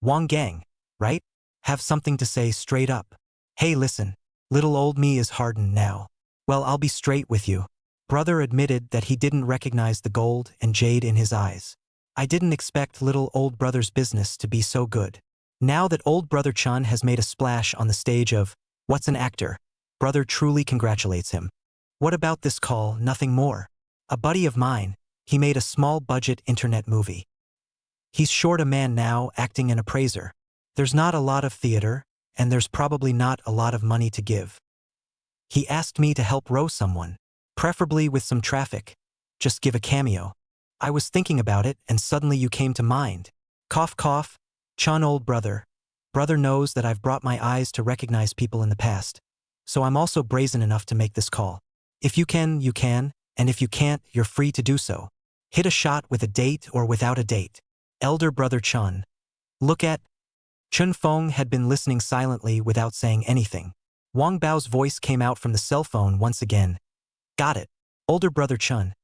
Wang Gang, right? Have something to say straight up. Hey listen, little old me is hardened now. Well, I'll be straight with you. Brother admitted that he didn't recognize the gold and jade in his eyes. I didn't expect little old brother's business to be so good. Now that old brother Chun has made a splash on the stage of What's an Actor, brother truly congratulates him. What about this call? Nothing more. A buddy of mine, he made a small-budget internet movie. He's short a man now acting an appraiser. There's not a lot of theater, and there's probably not a lot of money to give. He asked me to help row someone, preferably with some traffic. Just give a cameo. I was thinking about it, and suddenly you came to mind. Cough cough. Chun, old brother. Brother knows that I've brought my eyes to recognize people in the past. So I'm also brazen enough to make this call. If you can, you can, and if you can't, you're free to do so. Hit a shot with a date or without a date. Elder brother Chun. Look at. Chun Feng had been listening silently without saying anything. Wang Bao's voice came out from the cell phone once again. Got it. Older brother Chun.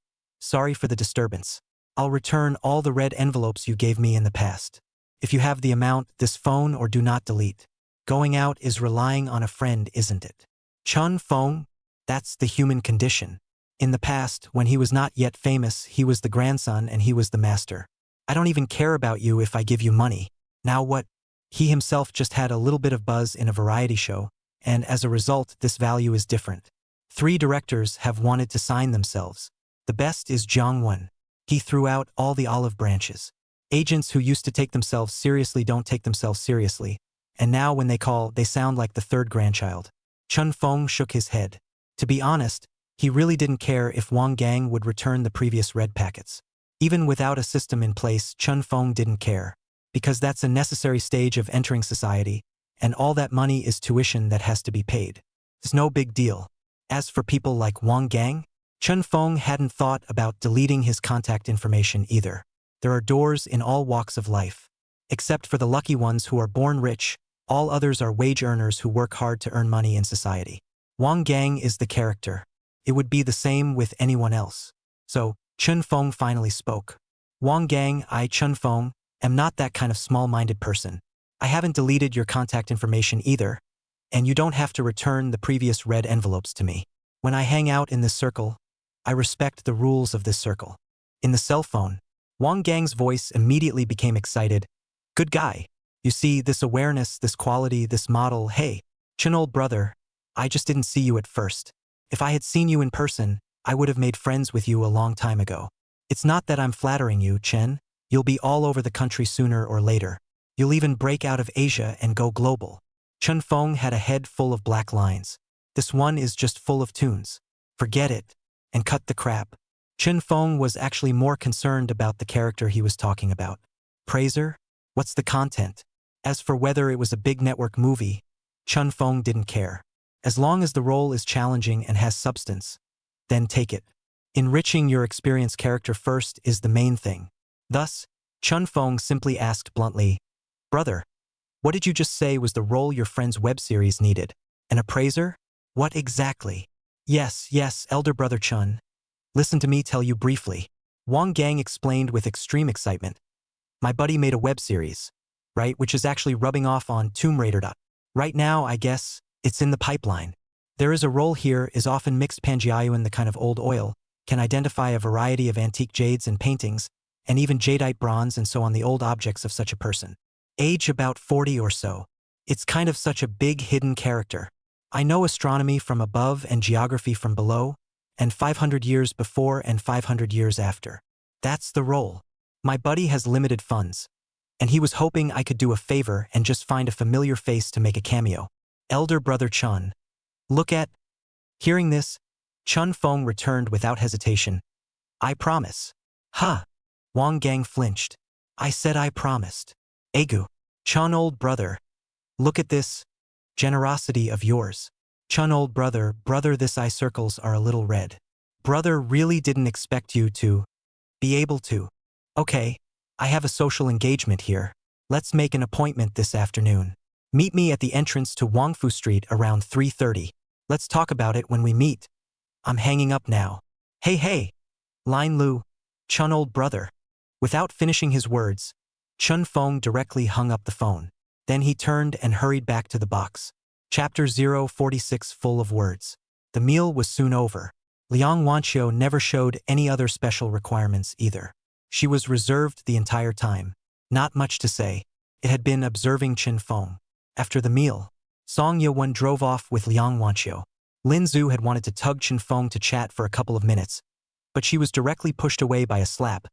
Sorry for the disturbance. I'll return all the red envelopes you gave me in the past. If you have the amount, this phone or do not delete. Going out is relying on a friend, isn't it? Chun Feng? That's the human condition. In the past, when he was not yet famous, he was the grandson and he was the master. I don't even care about you if I give you money. Now what? He himself just had a little bit of buzz in a variety show, and as a result, this value is different. 3 directors have wanted to sign themselves. The best is Jiang Wen. He threw out all the olive branches. Agents who used to take themselves seriously don't take themselves seriously, and now when they call, they sound like the 3rd grandchild. Chun Feng shook his head. To be honest, he really didn't care if Wang Gang would return the previous red packets. Even without a system in place, Chun Feng didn't care, because that's a necessary stage of entering society, and all that money is tuition that has to be paid. It's no big deal. As for people like Wang Gang, Chun Feng hadn't thought about deleting his contact information either. There are doors in all walks of life. Except for the lucky ones who are born rich, all others are wage earners who work hard to earn money in society. Wang Gang is the character. It would be the same with anyone else. So, Chun Feng finally spoke. Wang Gang, I, Chun Feng, am not that kind of small-minded person. I haven't deleted your contact information either, and you don't have to return the previous red envelopes to me. When I hang out in this circle, I respect the rules of this circle. In the cell phone, Wang Gang's voice immediately became excited. Good guy. You see, this awareness, this quality, this model, hey, Chun, old brother, I just didn't see you at first. If I had seen you in person, I would have made friends with you a long time ago. It's not that I'm flattering you, Chen. You'll be all over the country sooner or later. You'll even break out of Asia and go global. Chun Feng had a head full of black lines. This one is just full of tunes. Forget it. And cut the crap. Chun Feng was actually more concerned about the character he was talking about. Praiser? What's the content? As for whether it was a big network movie, Chun Feng didn't care. As long as the role is challenging and has substance, then take it. Enriching your experienced character first is the main thing. Thus, Chun Feng simply asked bluntly, Brother, what did you just say was the role your friend's web series needed? An appraiser? What exactly? Yes, elder brother Chun. Listen to me tell you briefly. Wang Gang explained with extreme excitement. My buddy made a web series, right, which is actually rubbing off on Tomb Raider. Right now, I guess, it's in the pipeline. There is a role here is often mixed Pangiayuan, the kind of old oil, can identify a variety of antique jades and paintings, and even jadeite bronze and so on the old objects of such a person. Age about 40 or so. It's kind of such a big hidden character. I know astronomy from above and geography from below, and 500 years before and 500 years after. That's the role. My buddy has limited funds, and he was hoping I could do a favor and just find a familiar face to make a cameo. Elder brother Chun. Look at. Hearing this, Chun Feng returned without hesitation. I promise. Huh. Wang Gang flinched. I said I promised. Egu. Chun, old brother. Look at this. Generosity of yours. Chun, old brother, this eye circles are a little red. Brother really didn't expect you to be able to. Okay, I have a social engagement here. Let's make an appointment this afternoon. Meet me at the entrance to Wangfu Street around 3:30. Let's talk about it when we meet. I'm hanging up now. Hey. Lin Lu. Chun, old brother. Without finishing his words, Chun Feng directly hung up the phone. Then he turned and hurried back to the box. Chapter 046 full of words. The meal was soon over. Liang Wanqiu never showed any other special requirements either. She was reserved the entire time. Not much to say. It had been observing Chun Feng. After the meal, Song Ye-wen drove off with Liang Wanqiu. Lin Zhu had wanted to tug Chen Feng to chat for a couple of minutes, but she was directly pushed away by a slap,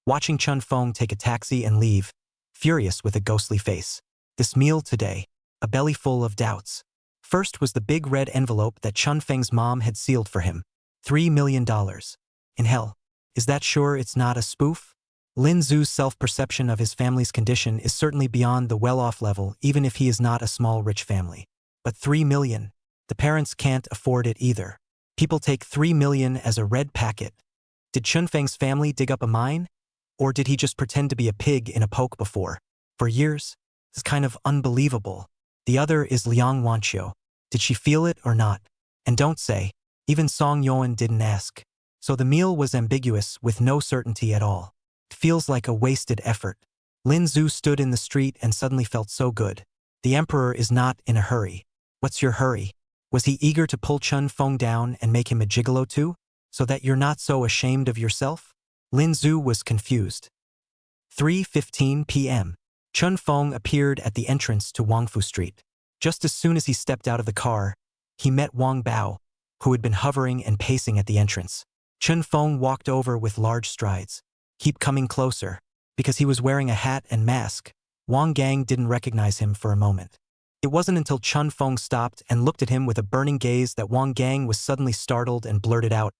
watching Chen Feng take a taxi and leave, furious with a ghostly face. This meal today, a belly full of doubts. First was the big red envelope that Chen Feng's mom had sealed for him. $3 million. In hell. Is that sure it's not a spoof? Lin Zhu's self-perception of his family's condition is certainly beyond the well-off level, even if he is not a small rich family. But $3 million? The parents can't afford it either. People take $3 million as a red packet. Did Chen Feng's family dig up a mine? Or did he just pretend to be a pig in a poke before? For years? It's kind of unbelievable. The other is Liang Wanqiu. Did she feel it or not? And don't say, even Song Yuan didn't ask. So the meal was ambiguous with no certainty at all. It feels like a wasted effort. Lin Zhu stood in the street and suddenly felt so good. The emperor is not in a hurry. What's your hurry? Was he eager to pull Chen Feng down and make him a gigolo too? So that you're not so ashamed of yourself? Lin Zhu was confused. 3:15 p.m. Chen Feng appeared at the entrance to Wangfu Street. Just as soon as he stepped out of the car, he met Wang Bao, who had been hovering and pacing at the entrance. Chen Feng walked over with large strides. Keep coming closer. Because he was wearing a hat and mask, Wang Gang didn't recognize him for a moment. It wasn't until Chen Feng stopped and looked at him with a burning gaze that Wang Gang was suddenly startled and blurted out,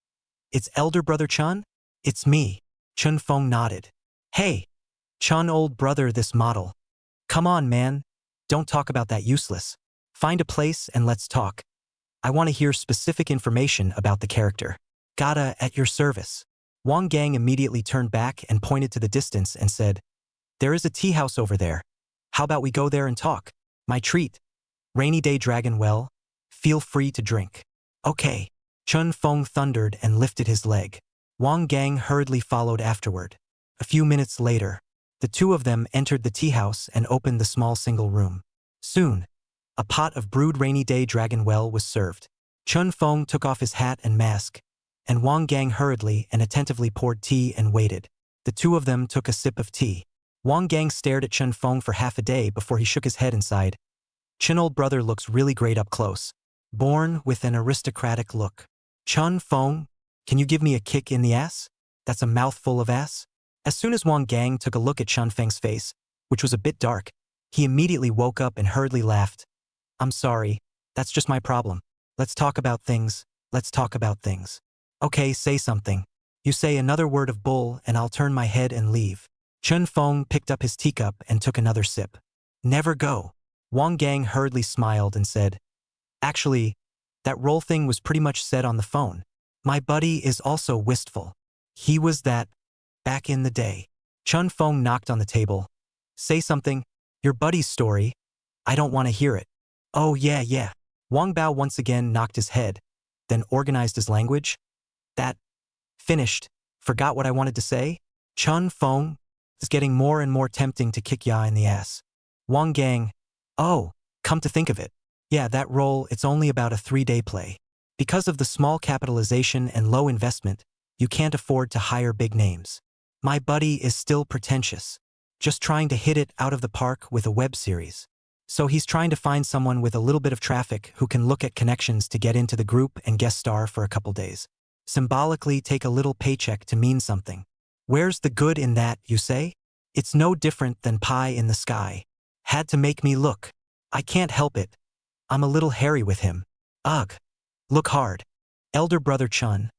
"It's elder brother Chen? It's me." Chen Feng nodded. "Hey, Chen old brother this model. Come on man, don't talk about that useless. Find a place and let's talk. I want to hear specific information about the character." "Gotta at your service." Wang Gang immediately turned back and pointed to the distance and said, "There is a tea house over there. How about we go there and talk? My treat. Rainy day dragon well. Feel free to drink." "Okay." Chen Feng thundered and lifted his leg. Wang Gang hurriedly followed afterward. A few minutes later, the two of them entered the tea house and opened the small single room. Soon, a pot of brewed rainy day dragon well was served. Chen Feng took off his hat and mask, and Wang Gang hurriedly and attentively poured tea and waited. The two of them took a sip of tea. Wang Gang stared at Chen Feng for half a day before he shook his head and sighed. "Chen old brother looks really great up close. Born with an aristocratic look. Chen Feng, can you give me a kick in the ass? That's a mouthful of ass." As soon as Wang Gang took a look at Chen Feng's face, which was a bit dark, he immediately woke up and hurriedly laughed. "I'm sorry, that's just my problem. Let's talk about things. Let's talk about things." "Okay, say something. You say another word of bull and I'll turn my head and leave." Chen Feng picked up his teacup and took another sip. "Never go." Wang Gang hurriedly smiled and said, "Actually, that role thing was pretty much said on the phone. My buddy is also wistful. He was that, back in the day." Chen Feng knocked on the table. "Say something. Your buddy's story. I don't want to hear it." "Oh yeah. Wang Bao once again knocked his head, then organized his language. "That. Finished. Forgot what I wanted to say?" Chen Feng. It's getting more and more tempting to kick ya in the ass. Wang Gang. "Oh, come to think of it. Yeah, that role, it's only about a 3-day play. Because of the small capitalization and low investment, you can't afford to hire big names. My buddy is still pretentious. Just trying to hit it out of the park with a web series. So he's trying to find someone with a little bit of traffic who can look at connections to get into the group and guest star for a couple days. Symbolically take a little paycheck to mean something. Where's the good in that, you say? It's no different than pie in the sky. Had to make me look. I can't help it. I'm a little hairy with him. Ugh. Look hard. Elder brother Chun.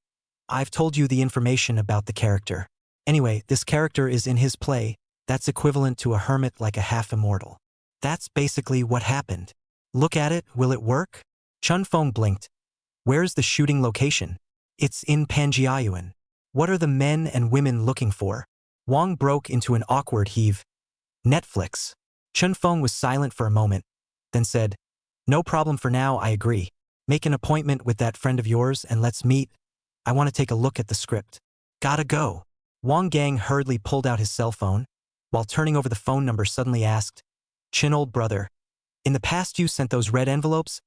I've told you the information about the character. Anyway, this character is in his play. That's equivalent to a hermit like a half-immortal. That's basically what happened. Look at it, will it work?" Chun Feng blinked. "Where's the shooting location?" "It's in Panjiayuan." "What are the men and women looking for?" Wang broke into an awkward heave. "Netflix." Chun Feng was silent for a moment, then said, "No problem for now, I agree. Make an appointment with that friend of yours and let's meet. I want to take a look at the script." "Gotta go." Wang Gang hurriedly pulled out his cell phone, while turning over the phone number suddenly asked, "Chin old brother, in the past you sent those red envelopes,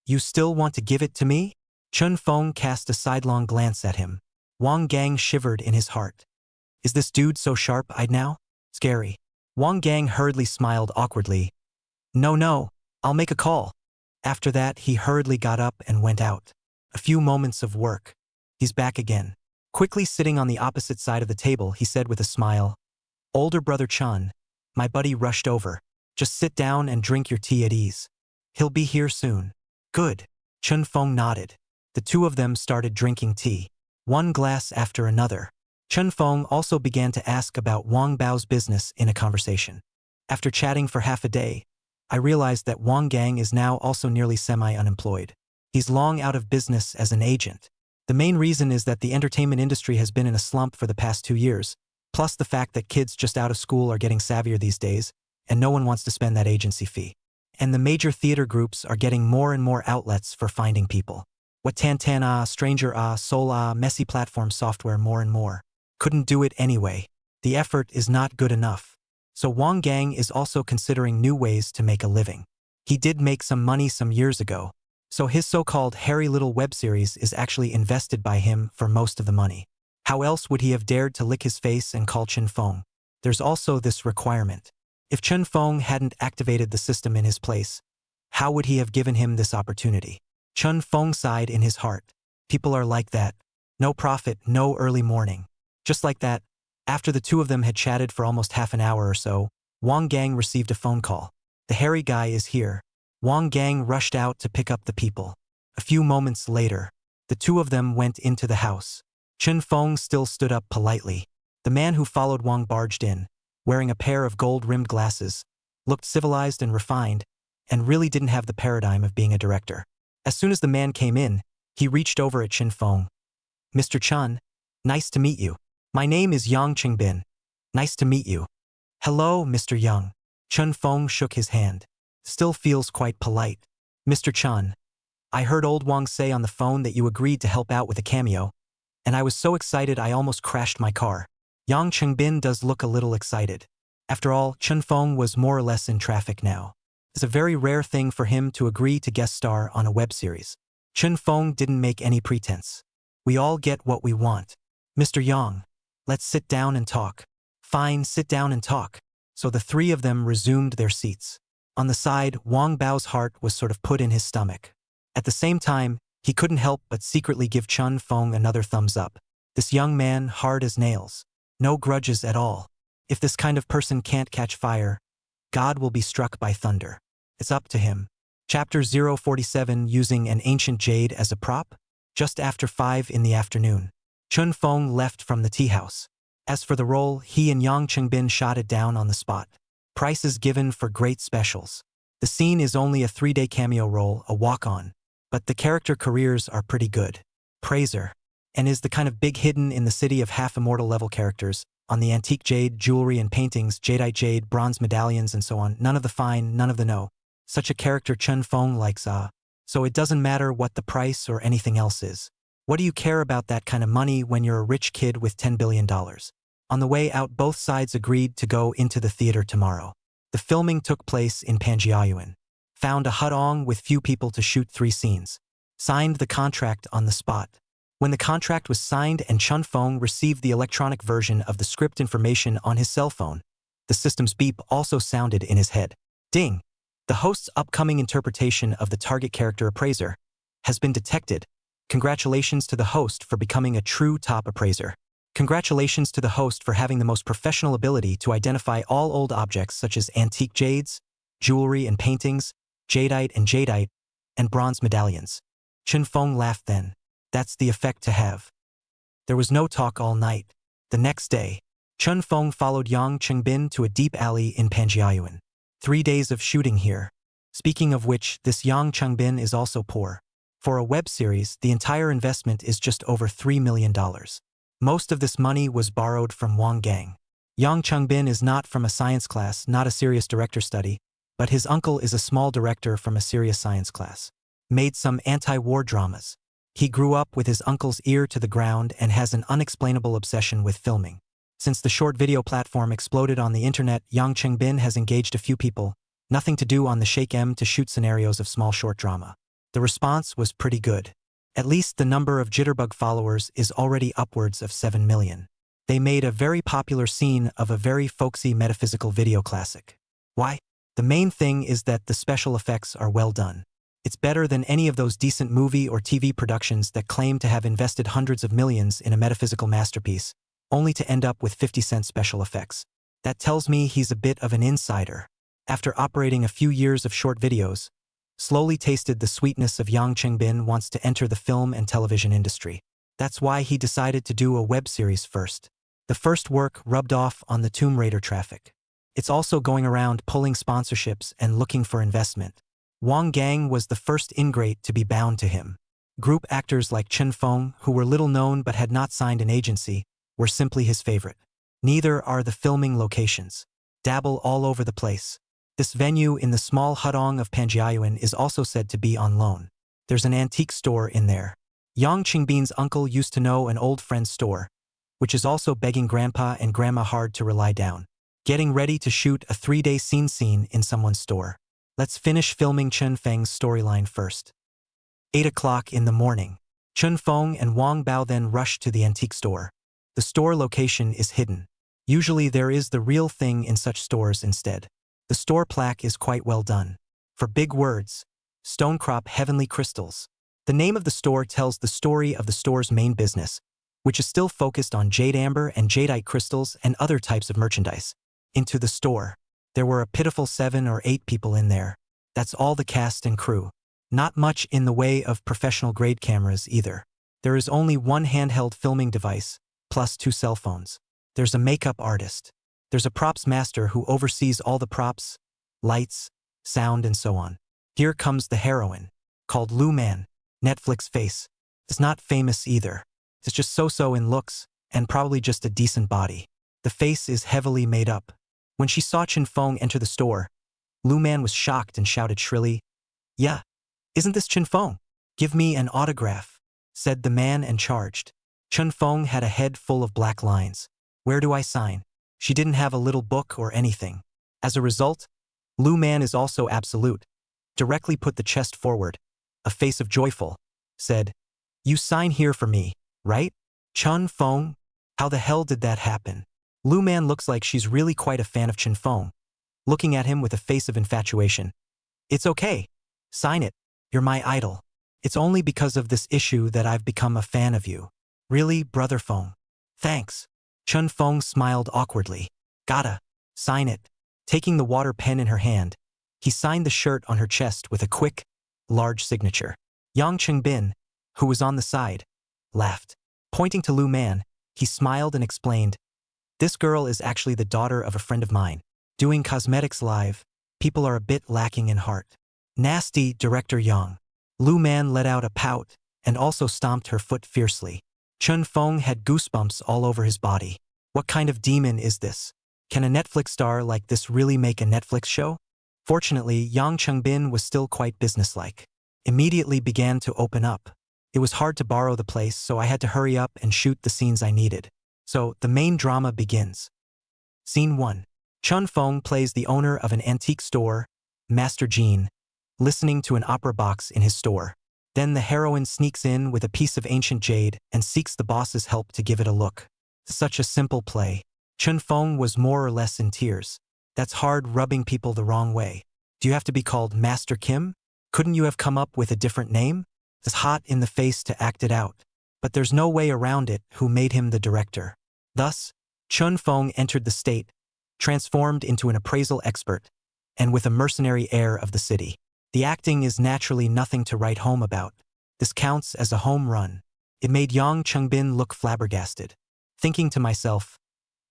you still want to give it to me?" Chun Feng cast a sidelong glance at him. Wang Gang shivered in his heart. Is this dude so sharp-eyed now? Scary. Wang Gang hurriedly smiled awkwardly. No, I'll make a call. After that, he hurriedly got up and went out. A few moments of work. He's back again. Quickly sitting on the opposite side of the table, he said with a smile, "Older brother Chun." My buddy rushed over. "Just sit down and drink your tea at ease. He'll be here soon." "Good." Chun Feng nodded. The two of them started drinking tea. One glass after another. Chun Feng also began to ask about Wang Bao's business in a conversation. After chatting for half a day, I realized that Wang Gang is now also nearly semi-unemployed. He's long out of business as an agent. The main reason is that the entertainment industry has been in a slump for the past 2 years, plus the fact that kids just out of school are getting savvier these days, and no one wants to spend that agency fee. And the major theater groups are getting more and more outlets for finding people. What Tantan Stranger Soul messy platform software more and more. Couldn't do it anyway. The effort is not good enough. So Wang Gang is also considering new ways to make a living. He did make some money some years ago, so his so-called hairy little web series is actually invested by him for most of the money. How else would he have dared to lick his face and call Chun Feng? There's also this requirement. If Chun Feng hadn't activated the system in his place, how would he have given him this opportunity? Chun Feng sighed in his heart. People are like that. No profit, no early morning. Just like that, after the two of them had chatted for almost half an hour or so, Wang Gang received a phone call. "The hairy guy is here." Wang Gang rushed out to pick up the people. A few moments later, the two of them went into the house. Chun Feng still stood up politely. The man who followed Wang barged in, wearing a pair of gold-rimmed glasses, looked civilized and refined, and really didn't have the paradigm of being a director. As soon as the man came in, he reached over at Chun Feng. "Mr. Chun, nice to meet you. My name is Yang Qingbin. Nice to meet you." "Hello, Mr. Yang." Chun Feng shook his hand. Still feels quite polite. "Mr. Chun, I heard old Wang say on the phone that you agreed to help out with a cameo, and I was so excited I almost crashed my car." Yang Qingbin does look a little excited. After all, Chun Feng was more or less in traffic now. It's a very rare thing for him to agree to guest star on a web series. Chun Feng didn't make any pretense. "We all get what we want. Mr. Yang, let's sit down and talk." "Fine, sit down and talk." So the three of them resumed their seats. On the side, Wang Bao's heart was sort of put in his stomach. At the same time, he couldn't help but secretly give Chun Feng another thumbs up. This young man, hard as nails. No grudges at all. If this kind of person can't catch fire, God will be struck by thunder. It's up to him. Chapter 047, using an ancient jade as a prop? Just after 5 in the afternoon, Chun Feng left from the tea house. As for the role, he and Yang Qingbin shot it down on the spot. Prices given for great specials. The scene is only a 3-day cameo role, a walk-on, but the character careers are pretty good. Praiser. And is the kind of big hidden in the city of half-immortal level characters, on the antique jade, jewelry and paintings, jadeite jade, bronze medallions and so on, none of the fine, none of the no. Such a character Chun Feng likes so it doesn't matter what the price or anything else is. What do you care about that kind of money when you're a rich kid with $10 billion? On the way out, both sides agreed to go into the theater tomorrow. The filming took place in Panjiayuan. Found a hutong with few people to shoot 3 scenes. Signed the contract on the spot. When the contract was signed and Chun Feng received the electronic version of the script information on his cell phone, the system's beep also sounded in his head. Ding! The host's upcoming interpretation of the target character appraiser has been detected. Congratulations to the host for becoming a true top appraiser. Congratulations to the host for having the most professional ability to identify all old objects such as antique jades, jewelry and paintings, jadeite, and bronze medallions. Chun Feng laughed then. That's the effect to have. There was no talk all night. The next day, Chun Feng followed Yang Qingbin to a deep alley in Panjiayuan. 3 days of shooting here. Speaking of which, this Yang Qingbin is also poor. For a web series, the entire investment is just over $3 million. Most of this money was borrowed from Wang Gang. Yang Qingbin is not from a science class, not a serious director study, but his uncle is a small director from a serious science class. Made some anti-war dramas. He grew up with his uncle's ear to the ground and has an unexplainable obsession with filming. Since the short video platform exploded on the internet, Yang Qingbin has engaged a few people, nothing to do on the Shake M to shoot scenarios of small short drama. The response was pretty good. At least the number of Jitterbug followers is already upwards of 7 million. They made a very popular scene of a very folksy metaphysical video classic. Why? The main thing is that the special effects are well done. It's better than any of those decent movie or TV productions that claim to have invested hundreds of millions in a metaphysical masterpiece, only to end up with 50-cent special effects. That tells me he's a bit of an insider. After operating a few years of short videos, slowly tasted the sweetness of Yang Chengbin wants to enter the film and television industry. That's why he decided to do a web series first. The first work rubbed off on the Tomb Raider traffic. It's also going around pulling sponsorships and looking for investment. Wang Gang was the first ingrate to be bound to him. Group actors like Chen Feng, who were little known but had not signed an agency, were simply his favorite. Neither are the filming locations. Dabble all over the place. This venue in the small hutong of Panjiayuan is also said to be on loan. There's an antique store in there. Yang Qingbin's uncle used to know an old friend's store, which is also begging grandpa and grandma hard to rely down. Getting ready to shoot a 3-day scene in someone's store. Let's finish filming Chen Feng's storyline first. 8 o'clock in the morning. Chen Feng and Wang Bao then rush to the antique store. The store location is hidden. Usually there is the real thing in such stores instead. The store plaque is quite well done. For big words, Stonecrop Heavenly Crystals. The name of the store tells the story of the store's main business, which is still focused on jade amber and jadeite crystals and other types of merchandise. Into the store. There were a pitiful 7 or 8 people in there. That's all the cast and crew. Not much in the way of professional-grade cameras either. There is only one handheld filming device, plus 2 cell phones. There's a makeup artist. There's a props master who oversees all the props, lights, sound, and so on. Here comes the heroine, called Lu Man, Netflix face. It's not famous either. It's just so-so in looks, and probably just a decent body. The face is heavily made up. When she saw Chen Feng enter the store, Lu Man was shocked and shouted shrilly, "Yeah, isn't this Chen Feng? Give me an autograph," said the man and charged. Chen Feng had a head full of black lines. Where do I sign? She didn't have a little book or anything. As a result, Lu Man is also absolute. Directly put the chest forward, a face of joyful, said, "You sign here for me, right? Chen Feng? How the hell did that happen?" Lu Man looks like she's really quite a fan of Chen Feng, looking at him with a face of infatuation. "It's okay. Sign it. You're my idol. It's only because of this issue that I've become a fan of you. Really, Brother Feng? Thanks." Chen Feng smiled awkwardly. "Gotta. Sign it." Taking the water pen in her hand, he signed the shirt on her chest with a quick, large signature. Yang Chengbin, who was on the side, laughed. Pointing to Lu Man, he smiled and explained, "This girl is actually the daughter of a friend of mine. Doing cosmetics live, people are a bit lacking in heart." Nasty, Director Yang. Lu Man let out a pout and also stomped her foot fiercely. Chen Feng had goosebumps all over his body. What kind of demon is this? Can a Netflix star like this really make a Netflix show? Fortunately, Yang Chengbin was still quite businesslike. Immediately began to open up. It was hard to borrow the place, so I had to hurry up and shoot the scenes I needed. So, the main drama begins. Scene 1. Chen Feng plays the owner of an antique store, Master Jean, listening to an opera box in his store. Then the heroine sneaks in with a piece of ancient jade and seeks the boss's help to give it a look. Such a simple play. Chen Feng was more or less in tears. That's hard, rubbing people the wrong way. Do you have to be called Master Kim? Couldn't you have come up with a different name? It's hot in the face to act it out. But there's no way around it. Who made him the director? Thus, Chen Feng entered the state, transformed into an appraisal expert, and with a mercenary air of the city. The acting is naturally nothing to write home about. This counts as a home run. It made Yang Chengbin look flabbergasted. Thinking to myself,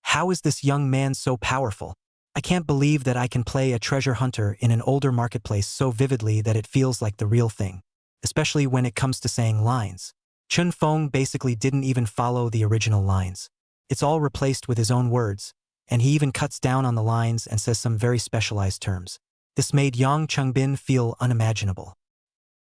how is this young man so powerful? I can't believe that I can play a treasure hunter in an older marketplace so vividly that it feels like the real thing. Especially when it comes to saying lines. Chen Feng basically didn't even follow the original lines. It's all replaced with his own words, and he even cuts down on the lines and says some very specialized terms. This made Yang Chengbin feel unimaginable.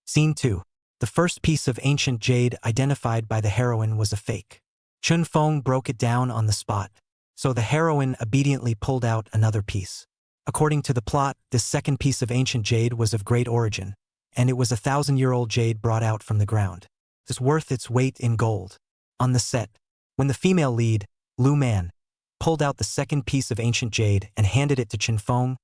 Scene 2. The first piece of ancient jade identified by the heroine was a fake. Chen Feng broke it down on the spot, so the heroine obediently pulled out another piece. According to the plot, this second piece of ancient jade was of great origin, and it was a 1,000-year-old jade brought out from the ground. It was worth its weight in gold. On the set, when the female lead, Lu Man, pulled out the second piece of ancient jade and handed it to Chen Feng,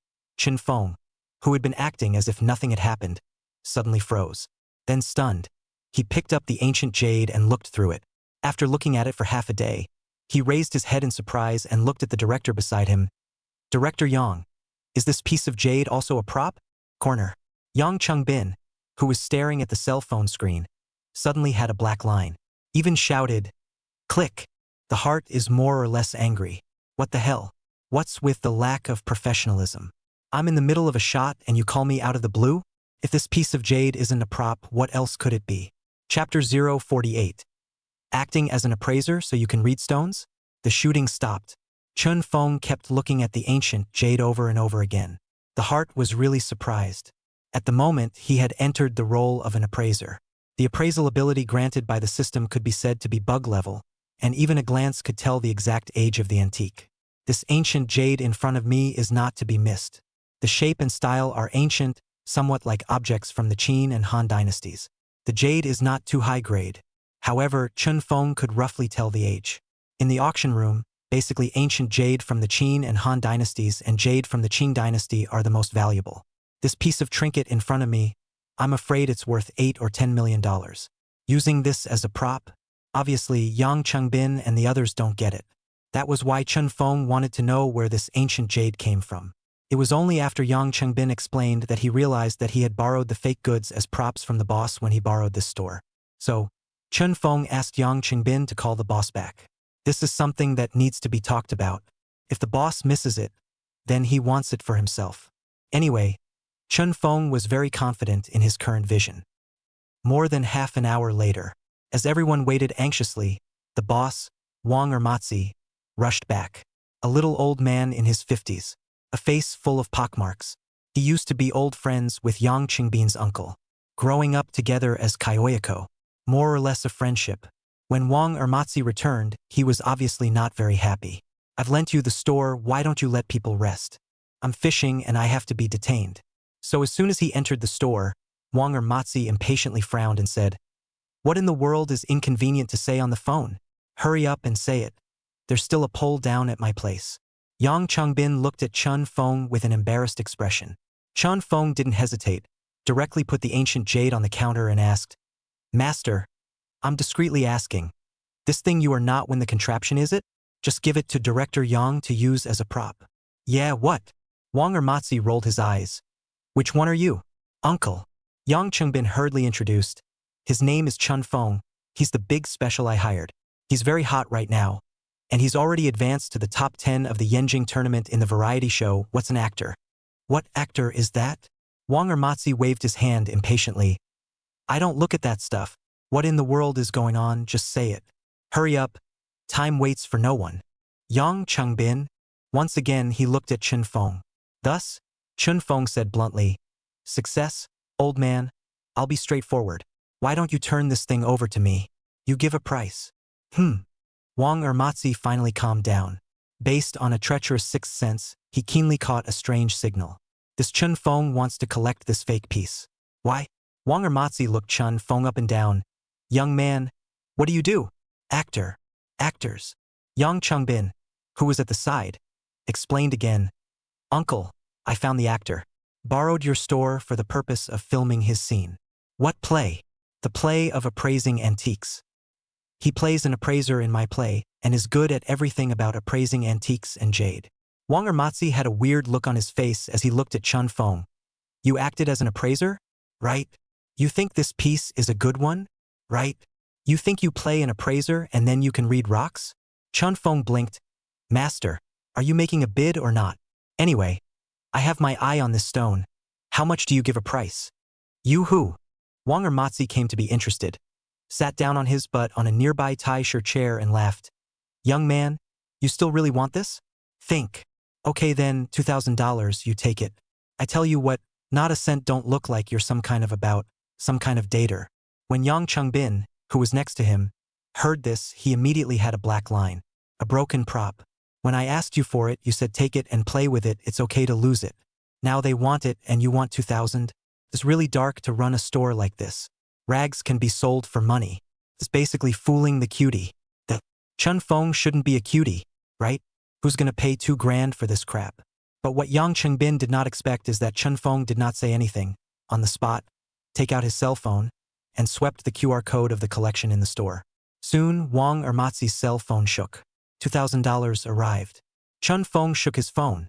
who had been acting as if nothing had happened, suddenly froze. Then stunned, he picked up the ancient jade and looked through it. After looking at it for half a day, he raised his head in surprise and looked at the director beside him. Director Yang, is this piece of jade also a prop? Corner. Yang Changbin, who was staring at the cell phone screen, suddenly had a black line. Even shouted, "Click! The heart is more or less angry. What the hell? What's with the lack of professionalism? I'm in the middle of a shot and you call me out of the blue? If this piece of jade isn't a prop, what else could it be?" Chapter 048. Acting as an appraiser so you can read stones? The shooting stopped. Chun Feng kept looking at the ancient jade over and over again. The heart was really surprised. At the moment, he had entered the role of an appraiser. The appraisal ability granted by the system could be said to be bug level, and even a glance could tell the exact age of the antique. This ancient jade in front of me is not to be missed. The shape and style are ancient, somewhat like objects from the Qin and Han dynasties. The jade is not too high grade. However, Chun Feng could roughly tell the age. In the auction room, basically ancient jade from the Qin and Han dynasties and jade from the Qing dynasty are the most valuable. This piece of trinket in front of me, I'm afraid it's worth $8 or $10 million. Using this as a prop, obviously Yang Changbin and the others don't get it. That was why Chun Feng wanted to know where this ancient jade came from. It was only after Yang Changbin explained that he realized that he had borrowed the fake goods as props from the boss when he borrowed this store. So, Chun Feng asked Yang Changbin to call the boss back. This is something that needs to be talked about. If the boss misses it, then he wants it for himself. Anyway, Chun Feng was very confident in his current vision. More than half an hour later, as everyone waited anxiously, the boss, Wang Ermatzi, rushed back. A little old man in his 50s, a face full of pockmarks. He used to be old friends with Yang Qingbin's uncle, growing up together as Kyoyako, more or less a friendship. When Wang Ermatzi returned, he was obviously not very happy. "I've lent you the store, why don't you let people rest? I'm fishing and I have to be detained." So as soon as he entered the store, Wang Ermatzi impatiently frowned and said, "What in the world is inconvenient to say on the phone? Hurry up and say it. There's still a pole down at my place." Yang Changbin looked at Chun Feng with an embarrassed expression. Chun Feng didn't hesitate, directly put the ancient jade on the counter and asked, "Master, I'm discreetly asking, this thing you are not when the contraption is it? Just give it to Director Yang to use as a prop." "Yeah, what?" Wang Ermatzi rolled his eyes. "Which one are you?" "Uncle." Yang Changbin hurriedly introduced. "His name is Chun Feng. He's the big special I hired. He's very hot right now, and he's already advanced to the top 10 of the Yenjing tournament in the variety show What's an Actor?" "What actor is that?" Wang Ermatzi waved his hand impatiently. "I don't look at that stuff. What in the world is going on? Just say it. Hurry up. Time waits for no one." Yang Changbin. Once again he looked at Chun Feng. Thus, Chun Feng said bluntly, "Success, old man. I'll be straightforward. Why don't you turn this thing over to me? You give a price." Wang Ermatzi finally calmed down. Based on a treacherous sixth sense, he keenly caught a strange signal. This Chun Feng wants to collect this fake piece. Why? Wang Ermatzi looked Chun Feng up and down. "Young man, what do you do?" "Actor. Actors." Yang Changbin, who was at the side, explained again. "Uncle, I found the actor. Borrowed your store for the purpose of filming his scene." "What play?" "The play of appraising antiques. He plays an appraiser in my play and is good at everything about appraising antiques and jade." Wang Ermatzi had a weird look on his face as he looked at Chun Feng. "You acted as an appraiser? Right? You think this piece is a good one? Right? You think you play an appraiser and then you can read rocks?" Chun Feng blinked. "Master, are you making a bid or not? Anyway, I have my eye on this stone. How much do you give a price?" "You who?" Wang Ermatzi came to be interested, sat down on his butt on a nearby tie-shirt chair and laughed. "Young man, you still really want this? Think. Okay then, $2,000, you take it. I tell you what, not a cent don't look like you're some kind of dater." When Yang Changbin, who was next to him, heard this, he immediately had a black line. "A broken prop. When I asked you for it, you said take it and play with it, it's okay to lose it. Now they want it and you want 2,000? It's really dark to run a store like this. Rags can be sold for money. It's basically fooling the cutie. The Chun Feng shouldn't be a cutie, right? Who's gonna pay $2,000 for this crap?" But what Yang Changbin did not expect is that Chun Feng did not say anything. On the spot, take out his cell phone, and swept the QR code of the collection in the store. Soon, Wang Ermatzi's cell phone shook. $2,000 arrived. Chun Feng shook his phone.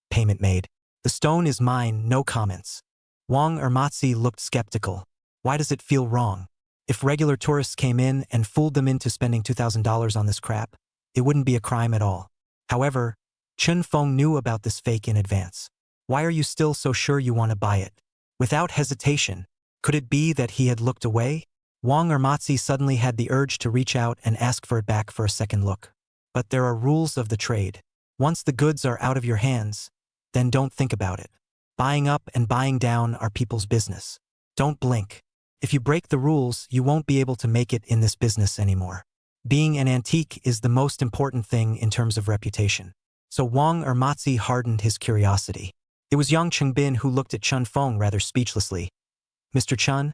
Payment made. The stone is mine, no comments. Wang Ermatzi looked skeptical. Why does it feel wrong? If regular tourists came in and fooled them into spending $2,000 on this crap, it wouldn't be a crime at all. However, Chun Feng knew about this fake in advance. Why are you still so sure you want to buy it? Without hesitation, could it be that he had looked away? Wang Ermatzi suddenly had the urge to reach out and ask for it back for a second look. But there are rules of the trade. Once the goods are out of your hands, then don't think about it. Buying up and buying down are people's business. Don't blink. If you break the rules, you won't be able to make it in this business anymore. Being an antique is the most important thing in terms of reputation. So Wang Ermatzi hardened his curiosity. It was young Chengbin who looked at Chun Feng rather speechlessly. Mr. Chun,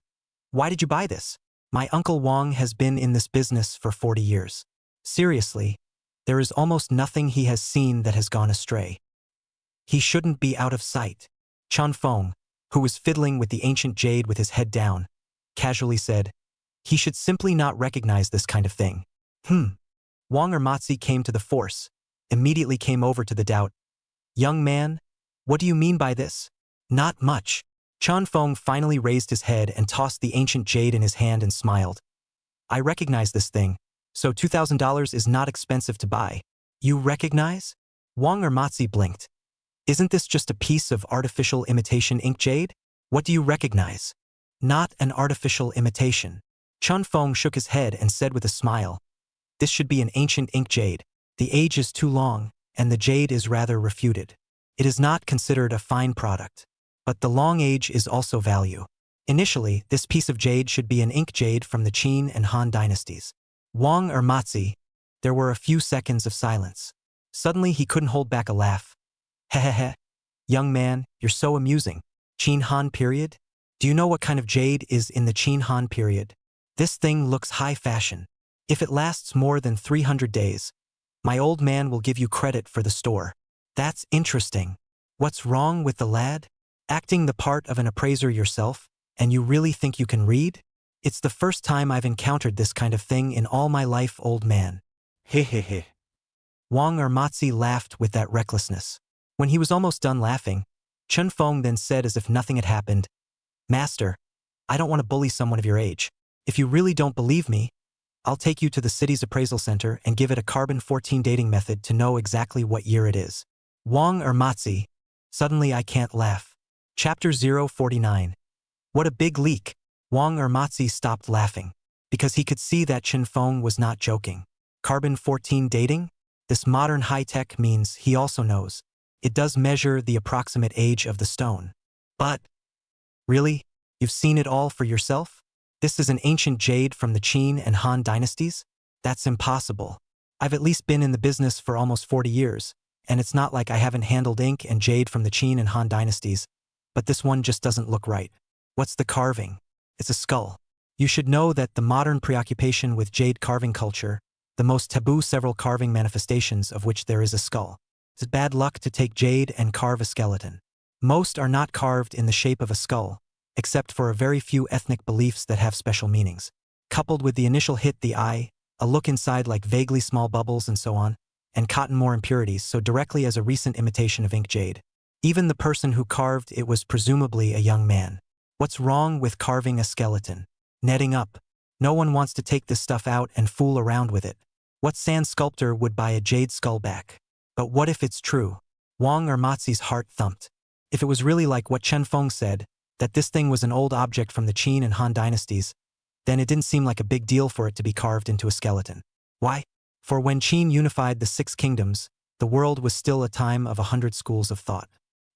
why did you buy this? My uncle Wang has been in this business for 40 years. Seriously, there is almost nothing he has seen that has gone astray. He shouldn't be out of sight. Chun Feng, who was fiddling with the ancient jade with his head down, casually said, he should simply not recognize this kind of thing. Wang Ermatzi came to the force, immediately came over to the doubt. Young man, what do you mean by this? Not much. Chun Feng finally raised his head and tossed the ancient jade in his hand and smiled. I recognize this thing, so $2,000 is not expensive to buy. You recognize? Wang Ermatzi blinked. Isn't this just a piece of artificial imitation ink jade? What do you recognize? Not an artificial imitation. Chun Feng shook his head and said with a smile, this should be an ancient ink jade. The age is too long, and the jade is rather refuted. It is not considered a fine product. But the long age is also value. Initially, this piece of jade should be an ink jade from the Qin and Han dynasties. Wang Ermatzi, there were a few seconds of silence. Suddenly he couldn't hold back a laugh. Hehehe. Young man, you're so amusing. Qin Han period? Do you know what kind of jade is in the Qin Han period? This thing looks high fashion. If it lasts more than 300 days, my old man will give you credit for the store. That's interesting. What's wrong with the lad? Acting the part of an appraiser yourself, and you really think you can read? It's the first time I've encountered this kind of thing in all my life, old man. Hehehe. Wang Ermatzi laughed with that recklessness. When he was almost done laughing, Chun Feng then said as if nothing had happened, Master, I don't want to bully someone of your age. If you really don't believe me, I'll take you to the city's appraisal center and give it a carbon-14 dating method to know exactly what year it is. Wang Ermatzi, suddenly I can't laugh. Chapter 049. What a big leak. Wang Ermatzi stopped laughing, because he could see that Chun Feng was not joking. Carbon-14 dating? This modern high-tech means he also knows. It does measure the approximate age of the stone. But, really? You've seen it all for yourself? This is an ancient jade from the Qin and Han dynasties? That's impossible. I've at least been in the business for almost 40 years, and it's not like I haven't handled ink and jade from the Qin and Han dynasties, but this one just doesn't look right. What's the carving? It's a skull. You should know that the modern preoccupation with jade carving culture, the most taboo several carving manifestations of which there is a skull. It's bad luck to take jade and carve a skeleton. Most are not carved in the shape of a skull, except for a very few ethnic beliefs that have special meanings. Coupled with the initial hit the eye, a look inside like vaguely small bubbles and so on, and cotton more impurities so directly as a recent imitation of ink jade. Even the person who carved it was presumably a young man. What's wrong with carving a skeleton? Netting up. No one wants to take this stuff out and fool around with it. What sand sculptor would buy a jade skull back? But what if it's true? Wang Ermatzi's heart thumped. If it was really like what Chun Feng said, that this thing was an old object from the Qin and Han dynasties, then it didn't seem like a big deal for it to be carved into a skeleton. Why? For when Qin unified the 6 kingdoms, the world was still a time of 100 schools of thought.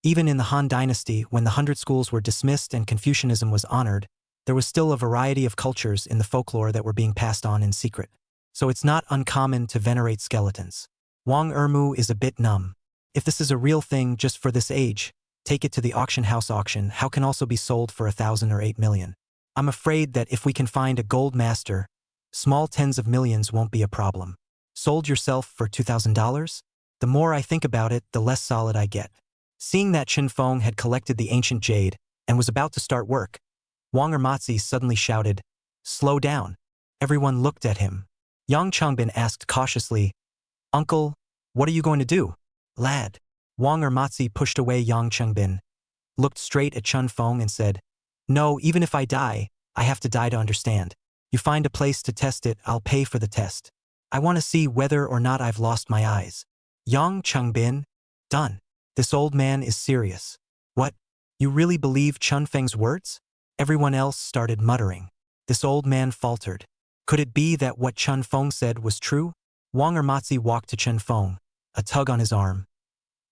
Even in the Han dynasty, when the 100 schools were dismissed and Confucianism was honored, there was still a variety of cultures in the folklore that were being passed on in secret. So it's not uncommon to venerate skeletons. Wang Ermu is a bit numb. If this is a real thing just for this age, take it to the auction house auction, how can also be sold for 1,000 or 8 million. I'm afraid that if we can find a gold master, small tens of millions won't be a problem. Sold yourself for $2,000? The more I think about it, the less solid I get. Seeing that Chun Feng had collected the ancient jade and was about to start work, Wang Ermatzi suddenly shouted, "Slow down." Everyone looked at him. Yang Changbin asked cautiously, "Uncle, what are you going to do?" "Lad." Wang Ermatzi pushed away Yang Changbin, looked straight at Chun Feng and said, "No, even if I die, I have to die to understand. You find a place to test it, I'll pay for the test. I want to see whether or not I've lost my eyes." Yang Changbin, done. This old man is serious. What? You really believe Chun Feng's words? Everyone else started muttering. This old man faltered. Could it be that what Chun Feng said was true? Wang Ermatzi walked to Chun Feng, a tug on his arm.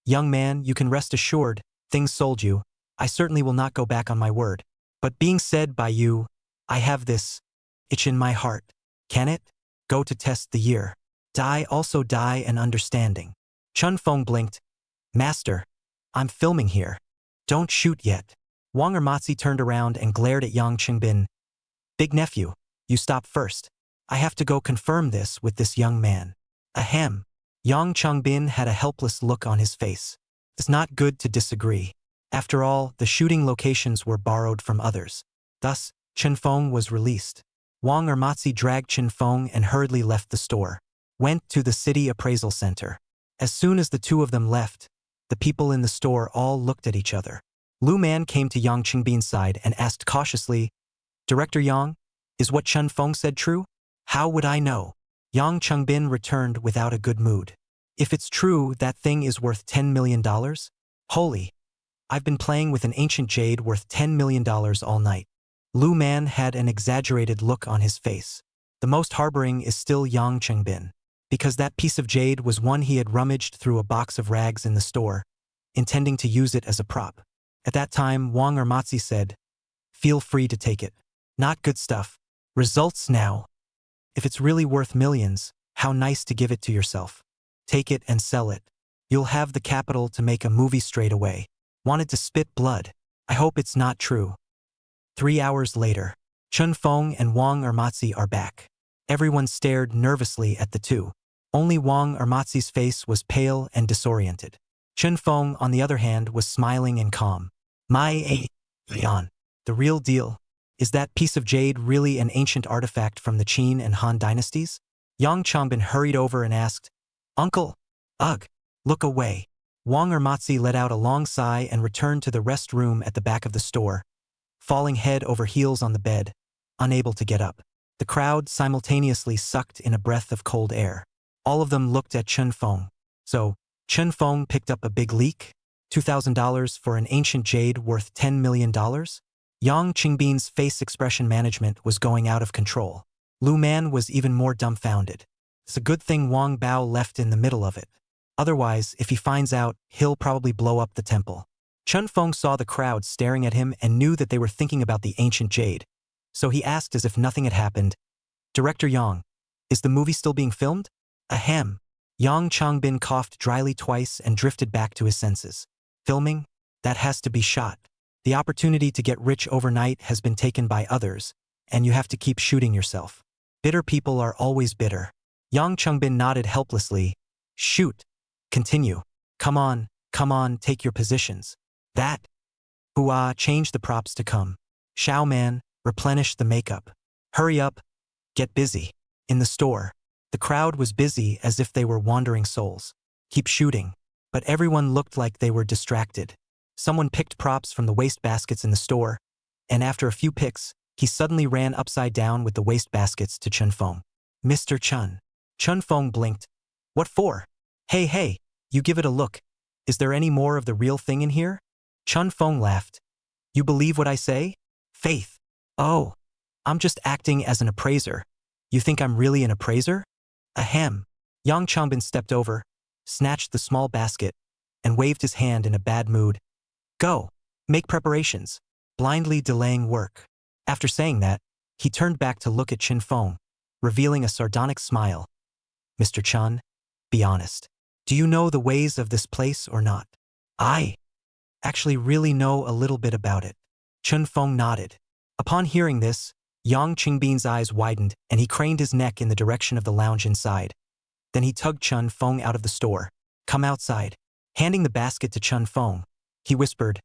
"Young man, you can rest assured, things sold you. I certainly will not go back on my word. But being said by you, I have this itch in my heart. Can it? Go to test the year. Die also die an understanding." Chun Feng blinked. "Master, I'm filming here. Don't shoot yet." Wang Ermatzi turned around and glared at Yang Changbin. "Big nephew, you stop first. I have to go confirm this with this young man." Ahem. Yang Changbin had a helpless look on his face. It's not good to disagree. After all, the shooting locations were borrowed from others. Thus, Chun Feng was released. Wang Ermatzi dragged Chun Feng and hurriedly left the store. Went to the city appraisal center. As soon as the two of them left, the people in the store all looked at each other. Lu Man came to Yang Changbin's side and asked cautiously, "Director Yang, is what Chun Feng said true?" "How would I know?" Yang Changbin returned without a good mood. "If it's true, that thing is worth $10 million? Holy! I've been playing with an ancient jade worth $10 million all night." Lu Man had an exaggerated look on his face. The most harboring is still Yang Changbin, because that piece of jade was one he had rummaged through a box of rags in the store, intending to use it as a prop. At that time, Wang Ermatzi said, "Feel free to take it. Not good stuff. Results now. If it's really worth millions, how nice to give it to yourself. Take it and sell it. You'll have the capital to make a movie straight away." Wanted to spit blood. I hope it's not true. 3 hours later, Chun Feng and Wang Ermatzi are back. Everyone stared nervously at the two. Only Wang Ermatzi's face was pale and disoriented. Chun Feng, on the other hand, was smiling and calm. "Yan, the real deal. Is that piece of jade really an ancient artifact from the Qin and Han dynasties?" Yang Changbin hurried over and asked, "Uncle, ugh, look away." Wang Ermatzi let out a long sigh and returned to the rest room at the back of the store, falling head over heels on the bed, unable to get up. The crowd simultaneously sucked in a breath of cold air. All of them looked at Chun Feng. So, Chun Feng picked up a big leak? $2,000 for an ancient jade worth $10 million? Yang Changbin's face expression management was going out of control. Lu Man was even more dumbfounded. It's a good thing Wang Bao left in the middle of it. Otherwise, if he finds out, he'll probably blow up the temple. Chun Feng saw the crowd staring at him and knew that they were thinking about the ancient jade. So he asked as if nothing had happened, "Director Yang, is the movie still being filmed?" Ahem. Yang Changbin coughed dryly twice and drifted back to his senses. "Filming? That has to be shot. The opportunity to get rich overnight has been taken by others, and you have to keep shooting yourself. Bitter people are always bitter." Yang Changbin nodded helplessly. "Shoot. Continue. Come on, take your positions. That. Hua, change the props to come. Shao Man, replenish the makeup. Hurry up. Get busy." In the store, the crowd was busy as if they were wandering souls. Keep shooting. But everyone looked like they were distracted. Someone picked props from the waste baskets in the store, and after a few picks, he suddenly ran upside down with the waste baskets to Chun Feng. "Mr. Chun." Chun Feng blinked. "What for?" Hey, you give it a look. Is there any more of the real thing in here?" Chun Feng laughed. "You believe what I say? Faith. Oh, I'm just acting as an appraiser. You think I'm really an appraiser?" Ahem. Yang Changbin stepped over, snatched the small basket, and waved his hand in a bad mood. "Go. Make preparations." Blindly delaying work. After saying that, he turned back to look at Chun Feng, revealing a sardonic smile. "Mr. Chun, be honest. Do you know the ways of this place or not?" "I actually really know a little bit about it." Chun Feng nodded. Upon hearing this, Yang Changbin's eyes widened and he craned his neck in the direction of the lounge inside. Then he tugged Chun Feng out of the store. "Come outside." Handing the basket to Chun Feng, he whispered,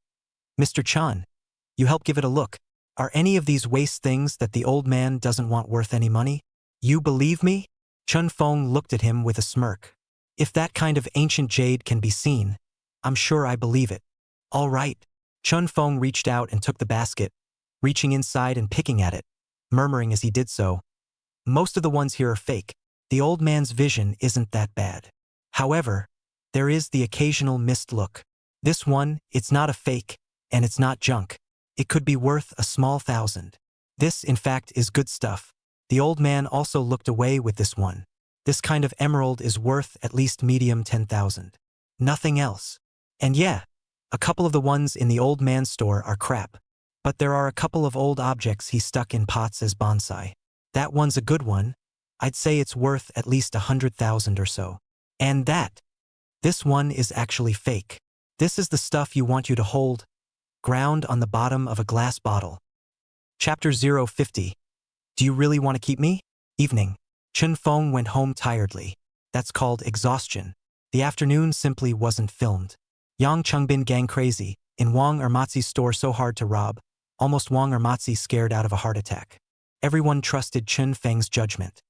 "Mr. Chun, you help give it a look. Are any of these waste things that the old man doesn't want worth any money? You believe me? Chun Feng looked at him with a smirk. If that kind of ancient jade can be seen, I'm sure I believe it. All right. Chun Feng reached out and took the basket, reaching inside and picking at it, murmuring as he did so, most of the ones here are fake. The old man's vision isn't that bad. However, there is the occasional missed look. This one, it's not a fake, and it's not junk. It could be worth a small thousand. This, in fact, is good stuff. The old man also looked away with this one. This kind of emerald is worth at least medium 10,000. Nothing else. And yeah, a couple of the ones in the old man's store are crap. But there are a couple of old objects he stuck in pots as bonsai. That one's a good one. I'd say it's worth at least 100,000 or so. And this one is actually fake. This is the stuff you want you to hold, ground on the bottom of a glass bottle. Chapter 050. Do you really want to keep me? Evening. Chun Feng went home tiredly. That's called exhaustion. The afternoon simply wasn't filmed. Yang Chungbin gang crazy, in Wang Ermatzi's store so hard to rob, almost Wang Ermatzi scared out of a heart attack. Everyone trusted Chun Feng's judgment.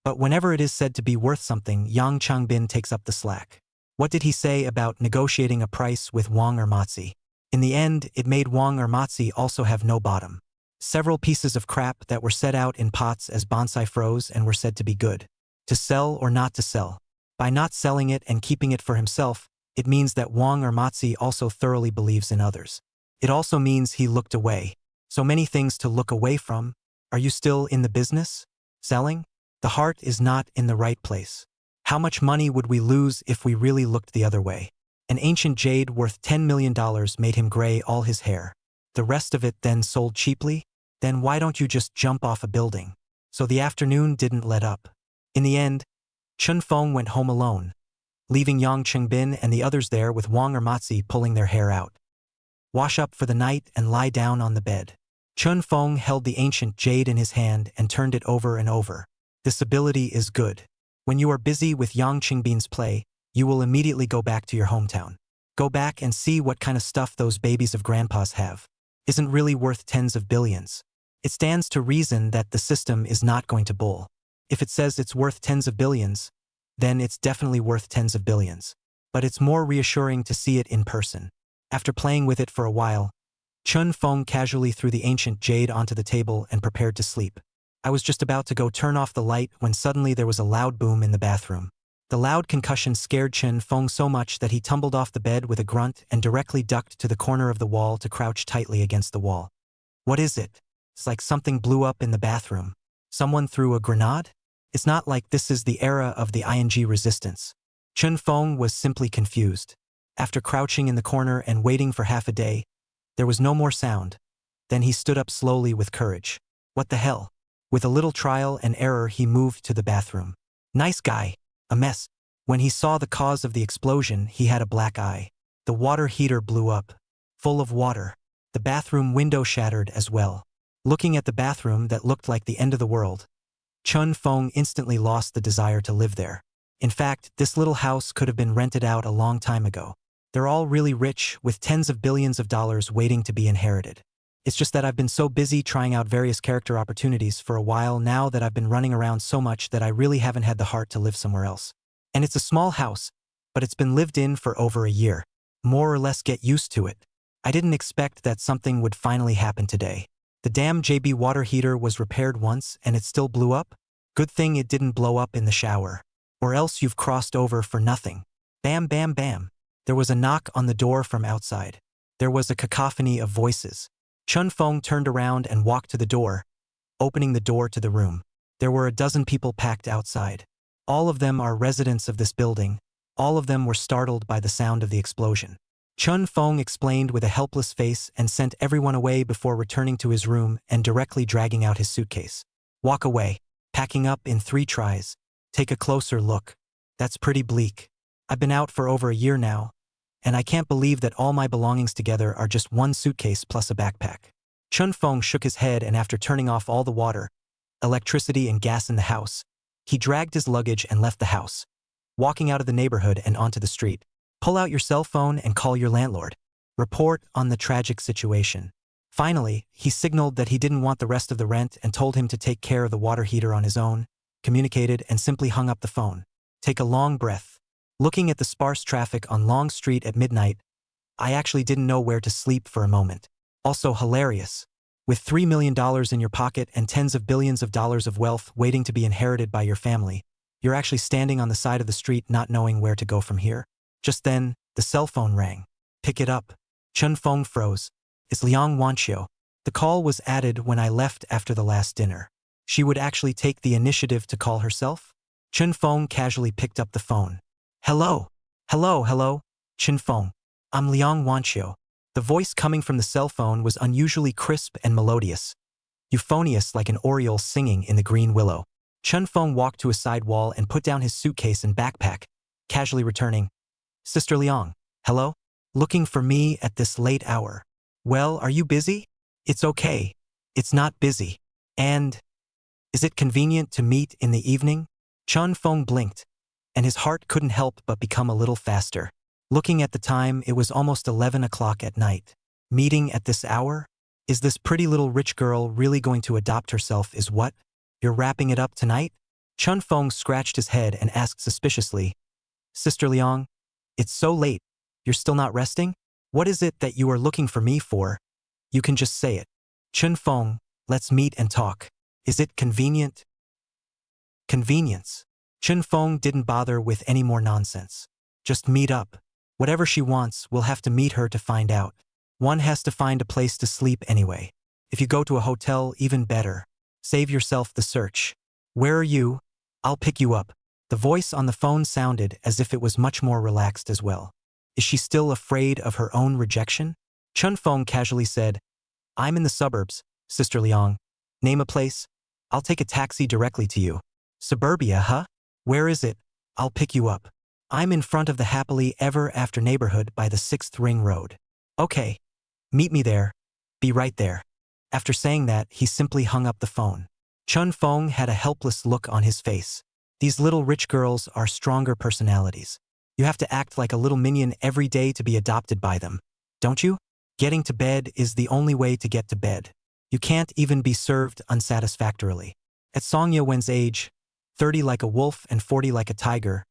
But whenever it is said to be worth something, Yang Changbin takes up the slack. What did he say about negotiating a price with Wang Ermatzi? In the end, it made Wang Ermatzi also have no bottom. Several pieces of crap that were set out in pots as bonsai froze and were said to be good. To sell or not to sell. By not selling it and keeping it for himself, it means that Wang Ermatzi also thoroughly believes in others. It also means he looked away. So many things to look away from. Are you still in the business? Selling? The heart is not in the right place. How much money would we lose if we really looked the other way? An ancient jade worth $10 million made him gray all his hair. The rest of it then sold cheaply? Then why don't you just jump off a building? So the afternoon didn't let up. In the end, Chun Feng went home alone, leaving Yang Chengbin and the others there with Wang Ermatzi pulling their hair out. Wash up for the night and lie down on the bed. Chun Feng held the ancient jade in his hand and turned it over and over. This ability is good. When you are busy with Yang Qingbin's play, you will immediately go back to your hometown. Go back and see what kind of stuff those babies of grandpas have. Isn't really worth tens of billions. It stands to reason that the system is not going to bull. If it says it's worth tens of billions, then it's definitely worth tens of billions. But it's more reassuring to see it in person. After playing with it for a while, Chun Feng casually threw the ancient jade onto the table and prepared to sleep. I was just about to go turn off the light when suddenly there was a loud boom in the bathroom. The loud concussion scared Chun Feng so much that he tumbled off the bed with a grunt and directly ducked to the corner of the wall to crouch tightly against the wall. What is it? It's like something blew up in the bathroom. Someone threw a grenade? It's not like this is the era of the ING resistance. Chun Feng was simply confused. After crouching in the corner and waiting for half a day, there was no more sound. Then he stood up slowly with courage. What the hell? With a little trial and error he moved to the bathroom. Nice guy. A mess. When he saw the cause of the explosion, he had a black eye. The water heater blew up. Full of water. The bathroom window shattered as well. Looking at the bathroom that looked like the end of the world, Chun Feng instantly lost the desire to live there. In fact, this little house could have been rented out a long time ago. They're all really rich, with tens of billions of dollars waiting to be inherited. It's just that I've been so busy trying out various character opportunities for a while now that I've been running around so much that I really haven't had the heart to live somewhere else. And it's a small house, but it's been lived in for over a year. More or less get used to it. I didn't expect that something would finally happen today. The damn JB water heater was repaired once and it still blew up? Good thing it didn't blow up in the shower. Or else you've crossed over for nothing. Bam, bam, bam. There was a knock on the door from outside. There was a cacophony of voices. Chun Feng turned around and walked to the door, opening the door to the room. There were a dozen people packed outside. All of them are residents of this building. All of them were startled by the sound of the explosion. Chun Feng explained with a helpless face and sent everyone away before returning to his room and directly dragging out his suitcase. Walk away. Packing up in 3 tries. Take a closer look. That's pretty bleak. I've been out for over a year now, and I can't believe that all my belongings together are just one suitcase plus a backpack. Chun Feng shook his head and after turning off all the water, electricity and gas in the house, he dragged his luggage and left the house, walking out of the neighborhood and onto the street. Pull out your cell phone and call your landlord. Report on the tragic situation. Finally, he signaled that he didn't want the rest of the rent and told him to take care of the water heater on his own, communicated, and simply hung up the phone. Take a long breath. Looking at the sparse traffic on Long Street at midnight, I actually didn't know where to sleep for a moment. Also hilarious. With $3 million in your pocket and tens of billions of dollars of wealth waiting to be inherited by your family, you're actually standing on the side of the street not knowing where to go from here. Just then, the cell phone rang. Pick it up. Chun Fong froze. It's Liang Wanxiu. The call was added when I left after the last dinner. She would actually take the initiative to call herself? Chun Fong casually picked up the phone. Hello. Hello. Chun Fong. I'm Liang Wanxiu. The voice coming from the cell phone was unusually crisp and melodious, euphonious like an oriole singing in the green willow. Chun Fong walked to a side wall and put down his suitcase and backpack, casually returning. Sister Liang, hello? Looking for me at this late hour. Well, are you busy? It's okay. It's not busy. And is it convenient to meet in the evening? Chun Fong blinked, and his heart couldn't help but become a little faster. Looking at the time, it was almost 11 o'clock at night. Meeting at this hour? Is this pretty little rich girl really going to adopt herself is what? You're wrapping it up tonight? Chun Fong scratched his head and asked suspiciously, Sister Liang, it's so late. You're still not resting? What is it that you are looking for me for? You can just say it. Chun Fong, let's meet and talk. Is it convenient? Convenience. Chun Fong didn't bother with any more nonsense. Just meet up. Whatever she wants, we'll have to meet her to find out. One has to find a place to sleep anyway. If you go to a hotel, even better. Save yourself the search. Where are you? I'll pick you up. The voice on the phone sounded as if it was much more relaxed as well. Is she still afraid of her own rejection? Chun Fong casually said, I'm in the suburbs, Sister Liang. Name a place. I'll take a taxi directly to you. Suburbia, huh? Where is it? I'll pick you up. I'm in front of the happily ever after neighborhood by the 6th Ring Road. Okay. Meet me there. Be right there. After saying that, he simply hung up the phone. Chun Fong had a helpless look on his face. These little rich girls are stronger personalities. You have to act like a little minion every day to be adopted by them, don't you? Getting to bed is the only way to get to bed. You can't even be served unsatisfactorily. At Song Ye-wen's age, 30 like a wolf and 40 like a tiger,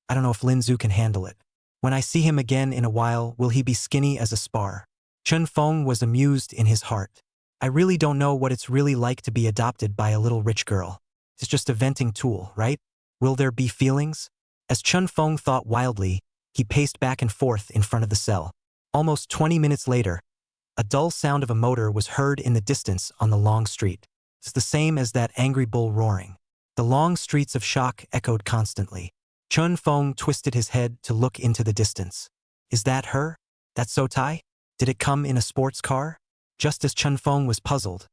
I don't know if Lin Zhu can handle it. When I see him again in a while, will he be skinny as a spar? Chun Fong was amused in his heart. I really don't know what it's really like to be adopted by a little rich girl. It's just a venting tool, right? Will there be feelings? As Chun Fong thought wildly, he paced back and forth in front of the cell. Almost 20 minutes later, a dull sound of a motor was heard in the distance on the long street. It's the same as that angry bull roaring. The long streets of shock echoed constantly. Chun Fong twisted his head to look into the distance. Is that her? That So Tai? Did it come in a sports car? Just as Chun Fong was puzzled,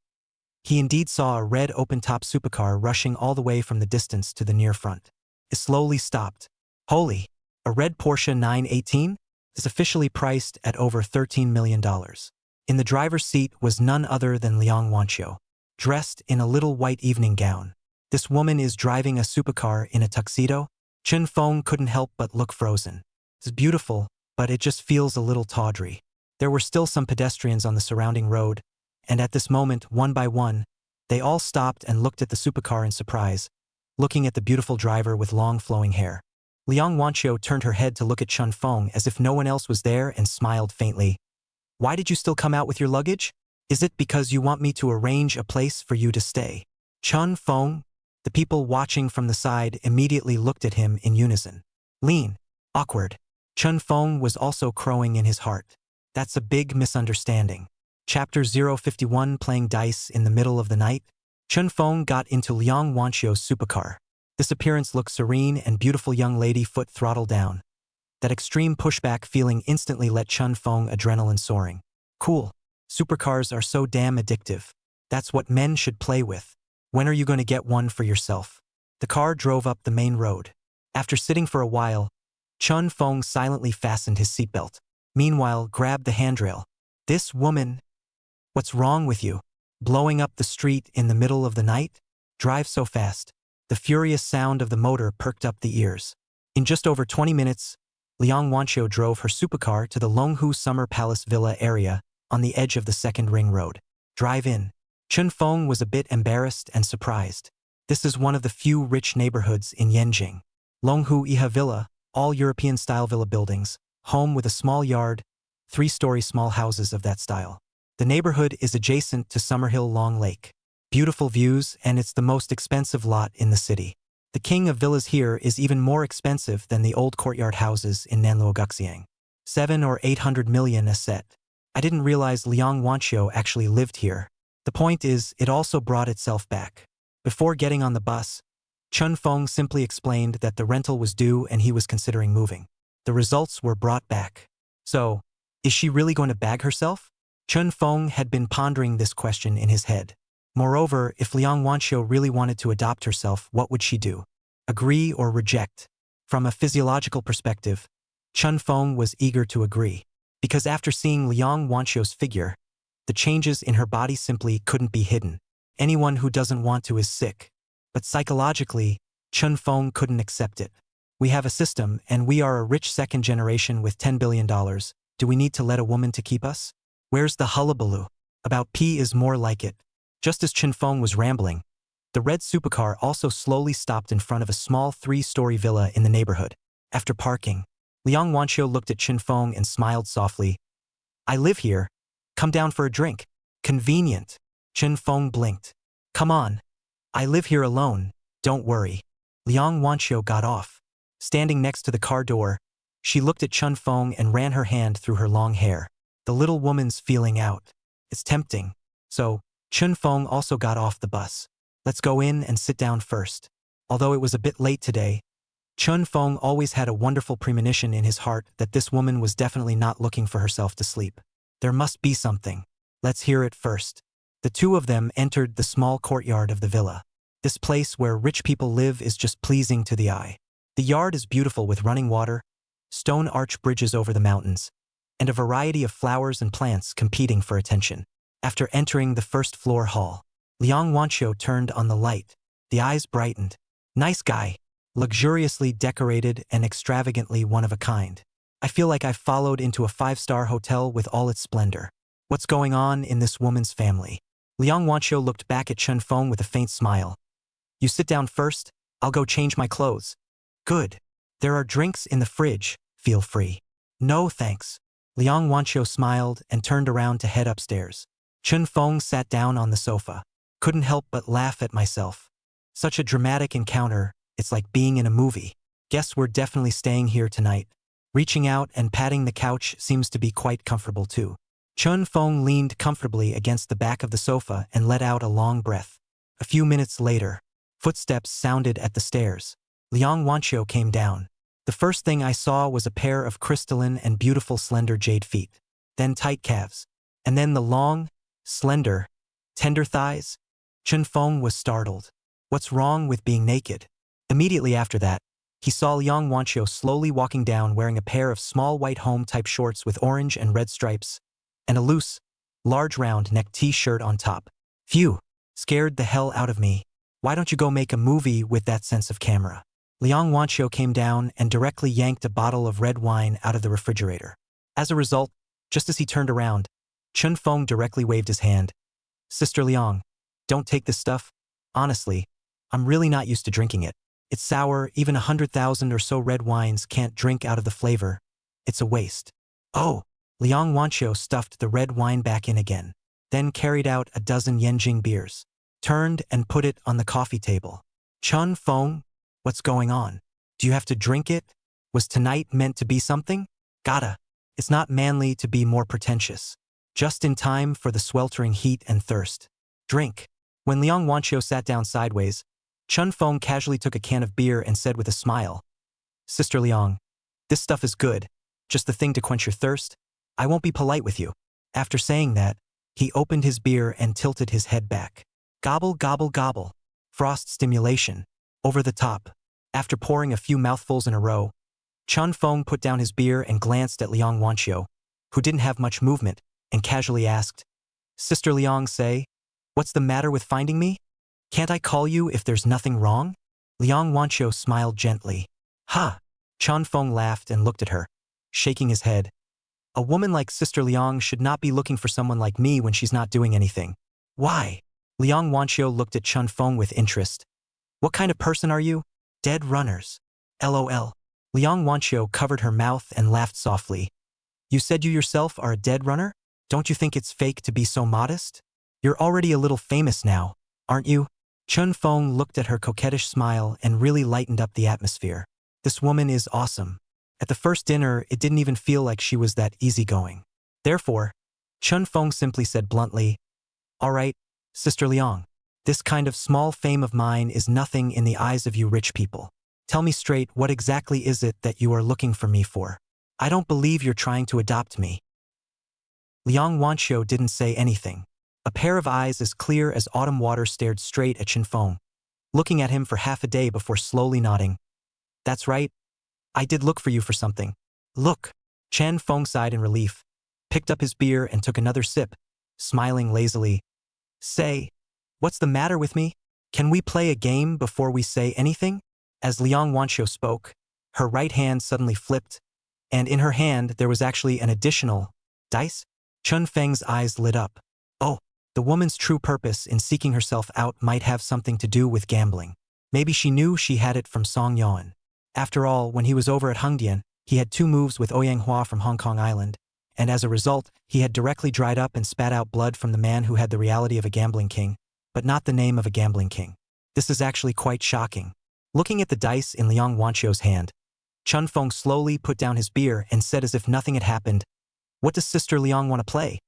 he indeed saw a red open-top supercar rushing all the way from the distance to the near front. It slowly stopped. Holy! A red Porsche 918? Is officially priced at over $13 million. In the driver's seat was none other than Liang Wanxiu, dressed in a little white evening gown. This woman is driving a supercar in a tuxedo? Chun Fong couldn't help but look frozen. It's beautiful, but it just feels a little tawdry. There were still some pedestrians on the surrounding road, and at this moment, one by one, they all stopped and looked at the supercar in surprise, looking at the beautiful driver with long flowing hair. Liang Wanxiu turned her head to look at Chun Fong as if no one else was there and smiled faintly. Why did you still come out with your luggage? Is it because you want me to arrange a place for you to stay? Chun Fong? The people watching from the side immediately looked at him in unison. Lean. Awkward. Chun Fong was also crowing in his heart. That's a big misunderstanding. Chapter 051 Playing Dice in the Middle of the Night. Chun Fong got into Liang Wanxiu's supercar. This appearance looked serene and beautiful young lady foot throttle down. That extreme pushback feeling instantly let Chun Fong adrenaline soaring. Cool. Supercars are so damn addictive. That's what men should play with. When are you going to get one for yourself? The car drove up the main road. After sitting for a while, Chun Fong silently fastened his seatbelt. Meanwhile, grabbed the handrail. This woman. What's wrong with you? Blowing up the street in the middle of the night? Drive so fast. The furious sound of the motor perked up the ears. In just over 20 minutes, Liang Wanxiu drove her supercar to the Longhu Summer Palace Villa area on the edge of the second ring road. Drive in. Chun Feng was a bit embarrassed and surprised. This is one of the few rich neighborhoods in Yanjing. Longhu Iha Villa, all European-style villa buildings, home with a small yard, 3-story small houses of that style. The neighborhood is adjacent to Summerhill Long Lake. Beautiful views, and it's the most expensive lot in the city. The king of villas here is even more expensive than the old courtyard houses in Nanluoguxiang. 7 or 800 million a set. I didn't realize Liang Wanqiu actually lived here. The point is, it also brought itself back. Before getting on the bus, Chun Feng simply explained that the rental was due and he was considering moving. The results were brought back. So, is she really going to bag herself? Chun Feng had been pondering this question in his head. Moreover, if Liang Wanqiu really wanted to adopt herself, what would she do? Agree or reject? From a physiological perspective, Chun Feng was eager to agree. Because after seeing Liang Wanqiu's figure, the changes in her body simply couldn't be hidden. Anyone who doesn't want to is sick. But psychologically, Chun Feng couldn't accept it. We have a system, and we are a rich second generation with $10 billion. Do we need to let a woman to keep us? Where's the hullabaloo? About P is more like it. Just as Chun Feng was rambling, the red supercar also slowly stopped in front of a small 3-story villa in the neighborhood. After parking, Liang Wanqiu looked at Chun Feng and smiled softly. I live here. Come down for a drink. Convenient. Chun Feng blinked. Come on. I live here alone. Don't worry. Liang Wanqiu got off. Standing next to the car door, she looked at Chun Feng and ran her hand through her long hair. The little woman's feeling out. It's tempting. So, Chun Feng also got off the bus. Let's go in and sit down first. Although it was a bit late today, Chun Feng always had a wonderful premonition in his heart that this woman was definitely not looking for herself to sleep. There must be something. Let's hear it first. The two of them entered the small courtyard of the villa. This place where rich people live is just pleasing to the eye. The yard is beautiful with running water, stone arch bridges over the mountains, and a variety of flowers and plants competing for attention. After entering the first floor hall, Liang Wanqiu turned on the light. The eyes brightened. Nice guy. Luxuriously decorated and extravagantly one of a kind. I feel like I've followed into a 5-star hotel with all its splendor. What's going on in this woman's family? Liang Wanqiu looked back at Chun Feng with a faint smile. You sit down first, I'll go change my clothes. Good. There are drinks in the fridge, feel free. No thanks. Liang Wanqiu smiled and turned around to head upstairs. Chun Feng sat down on the sofa. Couldn't help but laugh at myself. Such a dramatic encounter, it's like being in a movie. Guess we're definitely staying here tonight. Reaching out and patting the couch seems to be quite comfortable too. Chun Feng leaned comfortably against the back of the sofa and let out a long breath. A few minutes later, footsteps sounded at the stairs. Liang Wanqiu came down. The first thing I saw was a pair of crystalline and beautiful slender jade feet. Then tight calves. And then the long, slender, tender thighs. Chun Feng was startled. What's wrong with being naked? Immediately after that, he saw Liang Wanqiu slowly walking down wearing a pair of small white home-type shorts with orange and red stripes, and a loose, large round-neck t-shirt on top. Phew, scared the hell out of me. Why don't you go make a movie with that sense of camera? Liang Wanqiu came down and directly yanked a bottle of red wine out of the refrigerator. As a result, just as he turned around, Chun Feng directly waved his hand. Sister Liang, don't take this stuff. Honestly, I'm really not used to drinking it. It's sour, even 100,000 or so red wines can't drink out of the flavor. It's a waste. Oh, Liang Wanqiu stuffed the red wine back in again, then carried out a dozen Yanjing beers, turned and put it on the coffee table. Chun Feng, what's going on? Do you have to drink it? Was tonight meant to be something? Gotta. It's not manly to be more pretentious. Just in time for the sweltering heat and thirst. Drink. When Liang Wanqiu sat down sideways, Chun Feng casually took a can of beer and said with a smile, Sister Liang, this stuff is good. Just the thing to quench your thirst. I won't be polite with you. After saying that, he opened his beer and tilted his head back. Gobble, gobble, gobble. Frost stimulation. Over the top. After pouring a few mouthfuls in a row, Chun Feng put down his beer and glanced at Liang Wanqiu, who didn't have much movement, and casually asked, Sister Liang say, what's the matter with finding me? Can't I call you if there's nothing wrong? Liang Wanqiu smiled gently. Ha! Chun Feng laughed and looked at her, shaking his head. A woman like Sister Liang should not be looking for someone like me when she's not doing anything. Why? Liang Wanqiu looked at Chun Feng with interest. What kind of person are you? Dead runners. LOL. Liang Wanqiu covered her mouth and laughed softly. You said you yourself are a dead runner? Don't you think it's fake to be so modest? You're already a little famous now, aren't you? Chun Feng looked at her coquettish smile and really lightened up the atmosphere. This woman is awesome. At the first dinner, it didn't even feel like she was that easygoing. Therefore, Chun Feng simply said bluntly, All right, Sister Liang, this kind of small fame of mine is nothing in the eyes of you rich people. Tell me straight, what exactly is it that you are looking for me for? I don't believe you're trying to adopt me. Liang Wanqiu didn't say anything. A pair of eyes as clear as autumn water stared straight at Chun Feng, looking at him for half a day before slowly nodding. That's right. I did look for you for something. Look. Chun Feng sighed in relief, picked up his beer and took another sip, smiling lazily. Say, what's the matter with me? Can we play a game before we say anything? As Liang Wanqiu spoke, her right hand suddenly flipped, and in her hand there was actually an additional dice. Chun Feng's eyes lit up. Oh, the woman's true purpose in seeking herself out might have something to do with gambling. Maybe she knew she had it from Song Yuan. After all, when he was over at Hengdian, he had 2 moves with Ouyang from Hong Kong Island, and as a result, he had directly dried up and spat out blood from the man who had the reality of a gambling king, but not the name of a gambling king. This is actually quite shocking. Looking at the dice in Liang Wanqiu's hand, Chun Feng slowly put down his beer and said as if nothing had happened, What does Sister Liang want to play?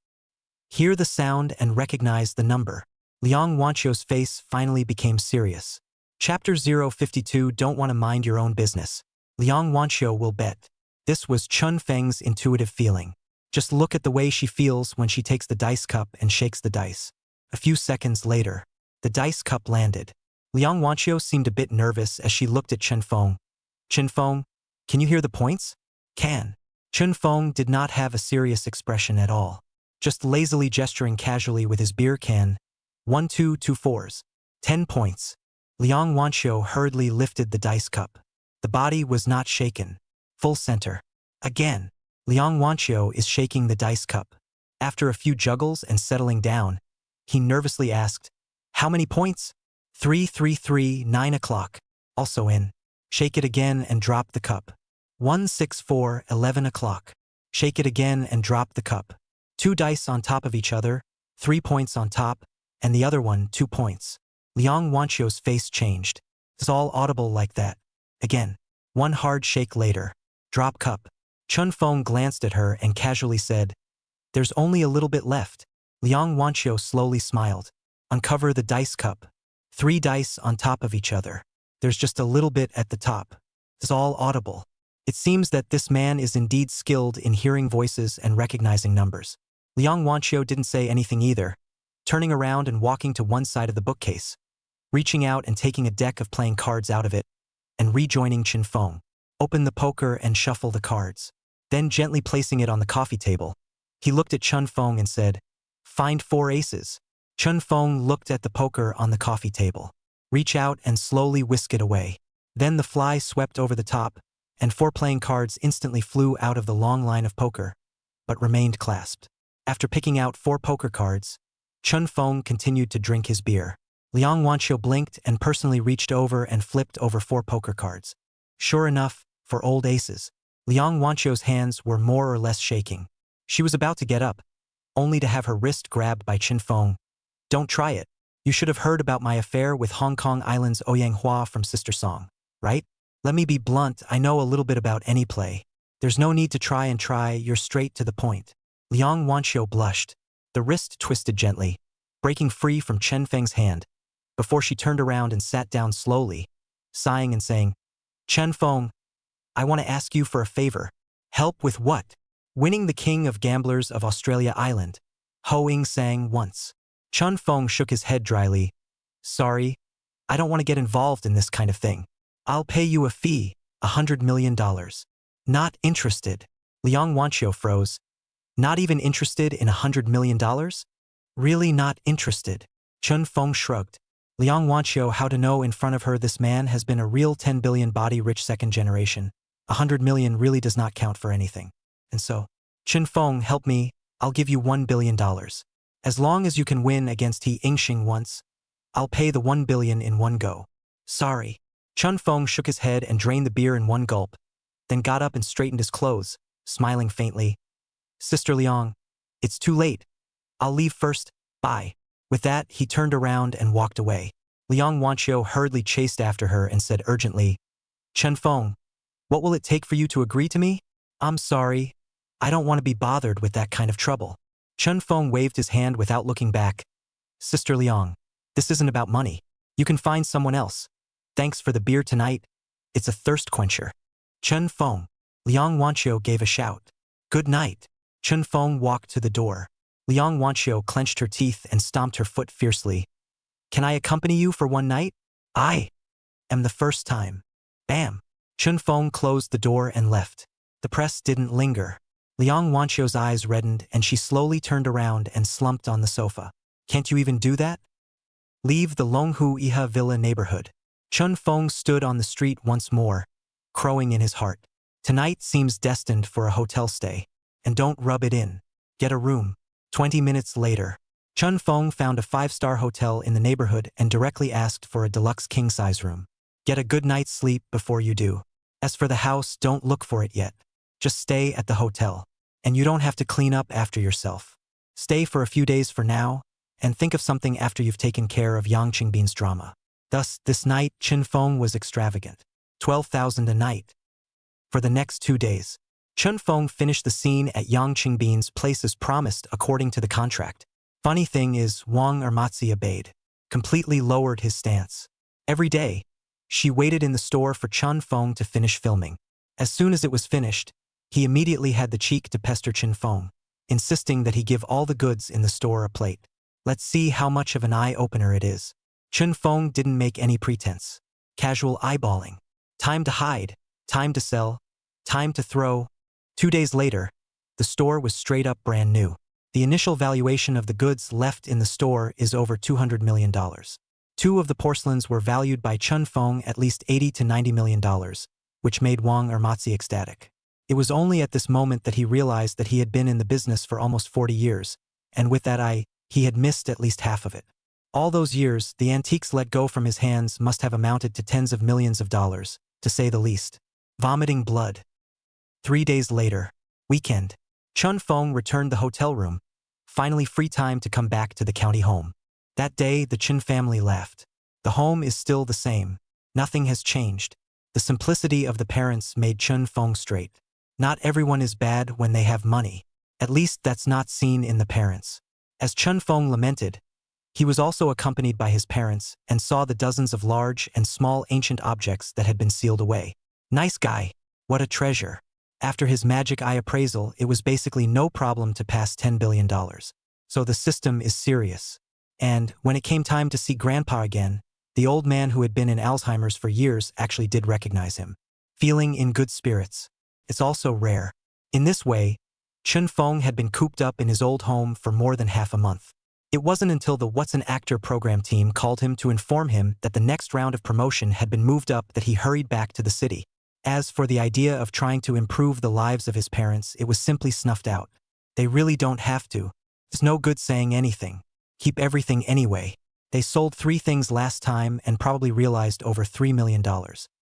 Hear the sound and recognize the number. Liang Wanqiu's face finally became serious. Chapter 052 Don't want to mind your own business. Liang Wanqiu will bet. This was Chun Feng's intuitive feeling. Just look at the way she feels when she takes the dice cup and shakes the dice. A few seconds later, the dice cup landed. Liang Wanqiu seemed a bit nervous as she looked at Chun Feng. Chun Feng, can you hear the points? Can. Chun Feng did not have a serious expression at all, just lazily gesturing casually with his beer can. 1 2 2 4s. 10 points. Liang Wanqiu hurriedly lifted the dice cup. The body was not shaken. Full center. Again, Liang Wanqiu is shaking the dice cup. After a few juggles and settling down, he nervously asked, How many points? 3 3 3 9 o'clock. Also in. Shake it again and drop the cup. 1 6 4 11 o'clock. Shake it again and drop the cup. 2 dice on top of each other, 3 points on top, and the other one 2 points. Liang Wanqiu's face changed. It's all audible like that. Again. 1 hard shake later. Drop cup. Chun Feng glanced at her and casually said, There's only a little bit left. Liang Wanqiu slowly smiled. Uncover the dice cup. 3 dice on top of each other. There's just a little bit at the top. It's all audible. It seems that this man is indeed skilled in hearing voices and recognizing numbers. Liang Wanqiu didn't say anything either, turning around and walking to one side of the bookcase, reaching out and taking a deck of playing cards out of it, and rejoining Chun Feng. Open the poker and shuffle the cards. Then gently placing it on the coffee table, he looked at Chun Feng and said, Find 4 aces. Chun Feng looked at the poker on the coffee table. Reach out and slowly whisk it away. Then the fly swept over the top, and 4 playing cards instantly flew out of the long line of poker, but remained clasped. After picking out 4 poker cards, Chun Feng continued to drink his beer. Liang Wanqiu blinked and personally reached over and flipped over 4 poker cards. Sure enough, for old aces. Liang Wanqiu's hands were more or less shaking. She was about to get up, only to have her wrist grabbed by Chun Feng. Don't try it. You should have heard about my affair with Hong Kong Island's Ouyang from Sister Song, right? Let me be blunt, I know a little bit about any play. There's no need to try, you're straight to the point. Liang Wanqiu blushed. The wrist twisted gently, breaking free from Chun Feng's hand, before she turned around and sat down slowly, sighing and saying, Chun Feng, I want to ask you for a favor. Help with what? Winning the King of Gamblers of Australia Island. Ho Ying sang once. Chun Feng shook his head dryly. Sorry, I don't want to get involved in this kind of thing. I'll pay you a fee, $100 million. Not interested. Liang Wanqiu froze. Not even interested in $100 million? Really not interested. Chun Feng shrugged. Liang Wanqiu, how to know in front of her this man has been a real 10 billion body rich second generation. 100 million really does not count for anything. And so, Chen Feng, help me, I'll give you $1 billion. As long as you can win against He Yingxing once, I'll pay the 1 billion in one go. Sorry. Chen Feng shook his head and drained the beer in one gulp, then got up and straightened his clothes, smiling faintly. Sister Liang, it's too late. I'll leave first, bye. With that, he turned around and walked away. Liang Wanqiu hurriedly chased after her and said urgently, Chen Feng, what will it take for you to agree to me? I'm sorry. I don't want to be bothered with that kind of trouble. Chen Feng waved his hand without looking back. Sister Liang, this isn't about money. You can find someone else. Thanks for the beer tonight. It's a thirst quencher. Chen Feng. Liang Wanqiu gave a shout. Good night. Chen Feng walked to the door. Liang Wanqiu clenched her teeth and stomped her foot fiercely. Can I accompany you for one night? I am the first time. Bam. Chen Feng closed the door and left. The press didn't linger. Liang Wanqiu's eyes reddened and she slowly turned around and slumped on the sofa. Can't you even do that? Leave the Longhu Iha Villa neighborhood. Chen Feng stood on the street once more, crowing in his heart. Tonight seems destined for a hotel stay. And don't rub it in. Get a room. 20 minutes later, Chen Feng found a 5-star hotel in the neighborhood and directly asked for a deluxe king-size room. Get a good night's sleep before you do. As for the house, don't look for it yet. Just stay at the hotel. And you don't have to clean up after yourself. Stay for a few days for now, and think of something after you've taken care of Yang Qingbin's drama. Thus, this night, Chen Feng was extravagant. 12,000 a night. For the next 2 days, Chen Feng finished the scene at Yang Qingbin's place as promised according to the contract. Funny thing is, Wang Ermatzi obeyed, completely lowered his stance. Every day, she waited in the store for Chen Feng to finish filming. As soon as it was finished, he immediately had the cheek to pester Chen Feng, insisting that he give all the goods in the store a plate. Let's see how much of an eye-opener it is. Chen Feng didn't make any pretense. Casual eyeballing. Time to hide, time to sell, time to throw. 2 days later, the store was straight up brand new. The initial valuation of the goods left in the store is over $200 million. 2 of the porcelains were valued by Chen Feng at least $80 to $90 million, which made Wang Ermatzi ecstatic. It was only at this moment that he realized that he had been in the business for almost 40 years, and with that eye, he had missed at least half of it. All those years, the antiques let go from his hands must have amounted to tens of millions of dollars, to say the least. Vomiting blood. 3 days later, weekend, Chen Feng returned the hotel room, finally free time to come back to the county home. That day, the Chen family laughed. The home is still the same. Nothing has changed. The simplicity of the parents made Chen Feng straight. Not everyone is bad when they have money. At least that's not seen in the parents. As Chen Feng lamented, he was also accompanied by his parents and saw the dozens of large and small ancient objects that had been sealed away. Nice guy. What a treasure. After his magic eye appraisal, it was basically no problem to pass $10 billion. So the system is serious. And when it came time to see Grandpa again, the old man who had been in Alzheimer's for years actually did recognize him. Feeling in good spirits. It's also rare. In this way, Chen Feng had been cooped up in his old home for more than half a month. It wasn't until the What's an Actor program team called him to inform him that the next round of promotion had been moved up that he hurried back to the city. As for the idea of trying to improve the lives of his parents, it was simply snuffed out. They really don't have to. It's no good saying anything. Keep everything anyway. They sold 3 things last time and probably realized over $3 million.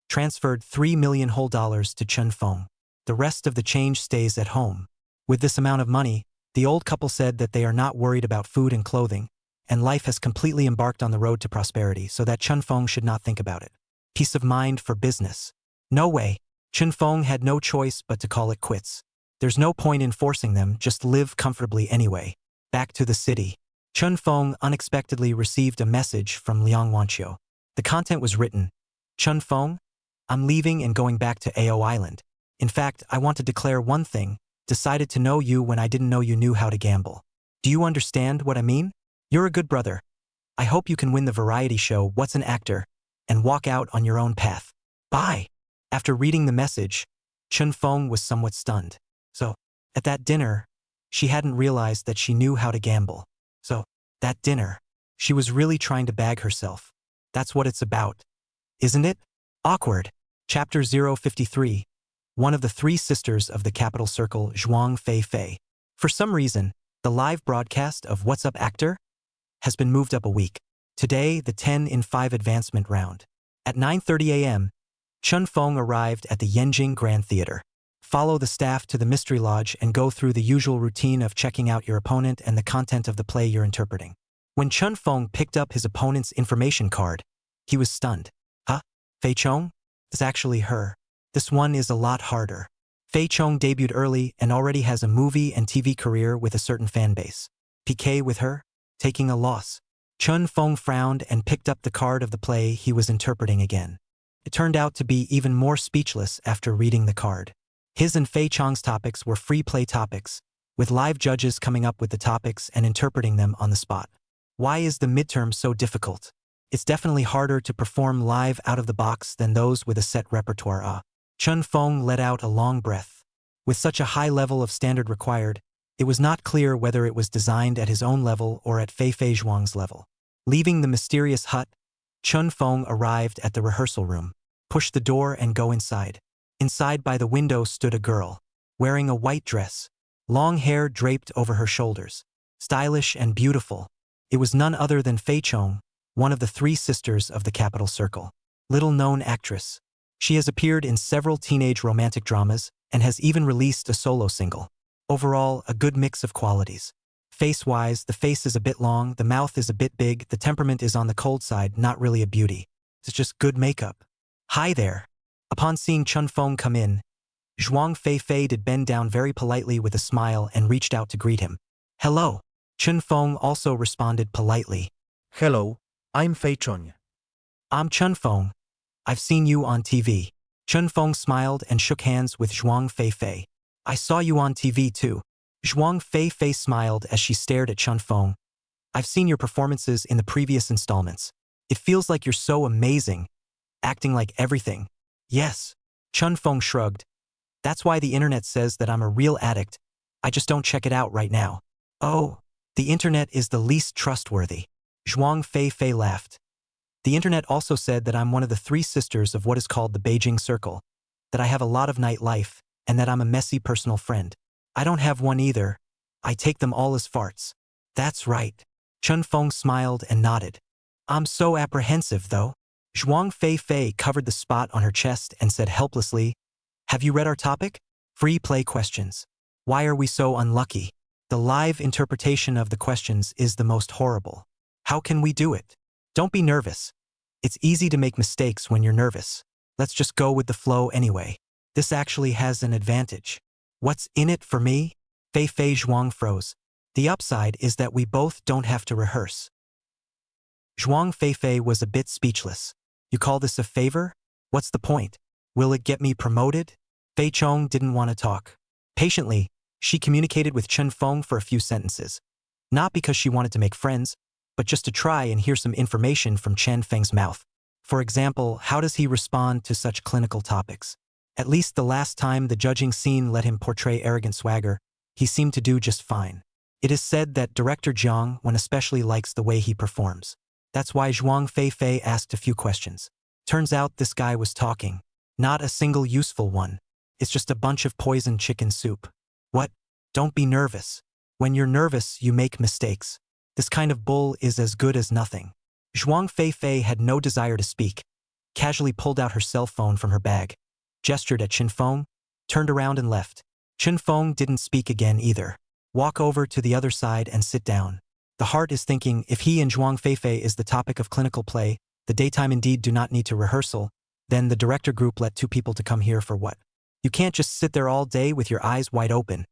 Transferred $3 million whole dollars to Chen Feng. The rest of the change stays at home. With this amount of money, the old couple said that they are not worried about food and clothing, and life has completely embarked on the road to prosperity so that Chen Feng should not think about it. Peace of mind for business. No way. Chen Feng had no choice but to call it quits. There's no point in forcing them, just live comfortably anyway. Back to the city. Chen Feng unexpectedly received a message from Liang Wanqiu. The content was written, Chen Feng, I'm leaving and going back to AO Island. In fact, I want to declare one thing, decided to know you when I didn't know you knew how to gamble. Do you understand what I mean? You're a good brother. I hope you can win the variety show What's an Actor and walk out on your own path. Bye. After reading the message, Chen Feng was somewhat stunned. So, at that dinner, she hadn't realized that she knew how to gamble. So, that dinner, she was really trying to bag herself. That's what it's about. Isn't it? Awkward. Chapter 053. one of the three sisters of the capital circle Zhuang Fei Fei. For some reason, the live broadcast of What's Up Actor has been moved up a week. Today, the 10 in 5 advancement round. At 9:30 a.m., Chun Feng arrived at the Yenjing Grand Theater. Follow the staff to the Mystery Lodge and go through the usual routine of checking out your opponent and the content of the play you're interpreting. When Chun Feng picked up his opponent's information card, he was stunned. Huh? Fei Chong? It's actually her. This one is a lot harder. Fei Chong debuted early and already has a movie and TV career with a certain fan base. PK with her? Taking a loss. Chun Feng frowned and picked up the card of the play he was interpreting again. It turned out to be even more speechless after reading the card. His and Fei Chong's topics were free play topics, with live judges coming up with the topics and interpreting them on the spot. Why is the midterm so difficult? It's definitely harder to perform live out of the box than those with a set repertoire. Chun Feng let out a long breath. With such a high level of standard required, it was not clear whether it was designed at his own level or at Fei Zhuang's level. Leaving the mysterious hut, Chun Feng arrived at the rehearsal room, pushed the door and go inside. Inside by the window stood a girl, wearing a white dress, long hair draped over her shoulders. Stylish and beautiful, it was none other than Fei Chong, one of the three sisters of the capital circle. Little-known actress. She has appeared in several teenage romantic dramas and has even released a solo single. Overall, a good mix of qualities. Face-wise, the face is a bit long, the mouth is a bit big, the temperament is on the cold side, not really a beauty. It's just good makeup. Hi there. Upon seeing Chun Feng come in, Zhuang Fei Fei did bend down very politely with a smile and reached out to greet him. Hello. Chun Feng also responded politely. Hello, I'm Fei Chong. I'm Chun Feng. I've seen you on TV. Chun Feng smiled and shook hands with Zhuang Fei Fei. I saw you on TV too. Zhuang Fei Fei smiled as she stared at Chun Feng. I've seen your performances in the previous installments. It feels like you're so amazing, acting like everything. Yes. Chun Feng shrugged. That's why the internet says that I'm a real addict. I just don't check it out right now. Oh, the internet is the least trustworthy. Zhuang Fei Fei laughed. The internet also said that I'm one of the three sisters of what is called the Beijing Circle, that I have a lot of nightlife, and that I'm a messy personal friend. I don't have one either. I take them all as farts. That's right. Chun Feng smiled and nodded. I'm so apprehensive, though. Zhuang Fei Fei covered the spot on her chest and said helplessly, Have you read our topic? Free play questions. Why are we so unlucky? The live interpretation of the questions is the most horrible. How can we do it? Don't be nervous. It's easy to make mistakes when you're nervous. Let's just go with the flow anyway. This actually has an advantage. What's in it for me? Fei Zhuang froze. The upside is that we both don't have to rehearse. Zhuang Fei was a bit speechless. You call this a favor? What's the point? Will it get me promoted? Fei Chong didn't want to talk. Patiently, she communicated with Chun Feng for a few sentences. Not because she wanted to make friends, but just to try and hear some information from Chen Feng's mouth. For example, how does he respond to such clinical topics? At least the last time the judging scene let him portray arrogant swagger, he seemed to do just fine. It is said that director Jiang especially likes the way he performs. That's why Zhuang Fei Fei asked a few questions. Turns out this guy was talking. Not a single useful one. It's just a bunch of poisoned chicken soup. What? Don't be nervous. When you're nervous, you make mistakes. This kind of bull is as good as nothing. Zhuang Fei Fei had no desire to speak. Casually pulled out her cell phone from her bag, gestured at Chun Feng, turned around and left. Chun Feng didn't speak again either. Walk over to the other side and sit down. The heart is thinking if he and Zhuang Fei Fei is the topic of clinical play, the daytime indeed do not need to rehearsal, then the director group let two people to come here for what? You can't just sit there all day with your eyes wide open.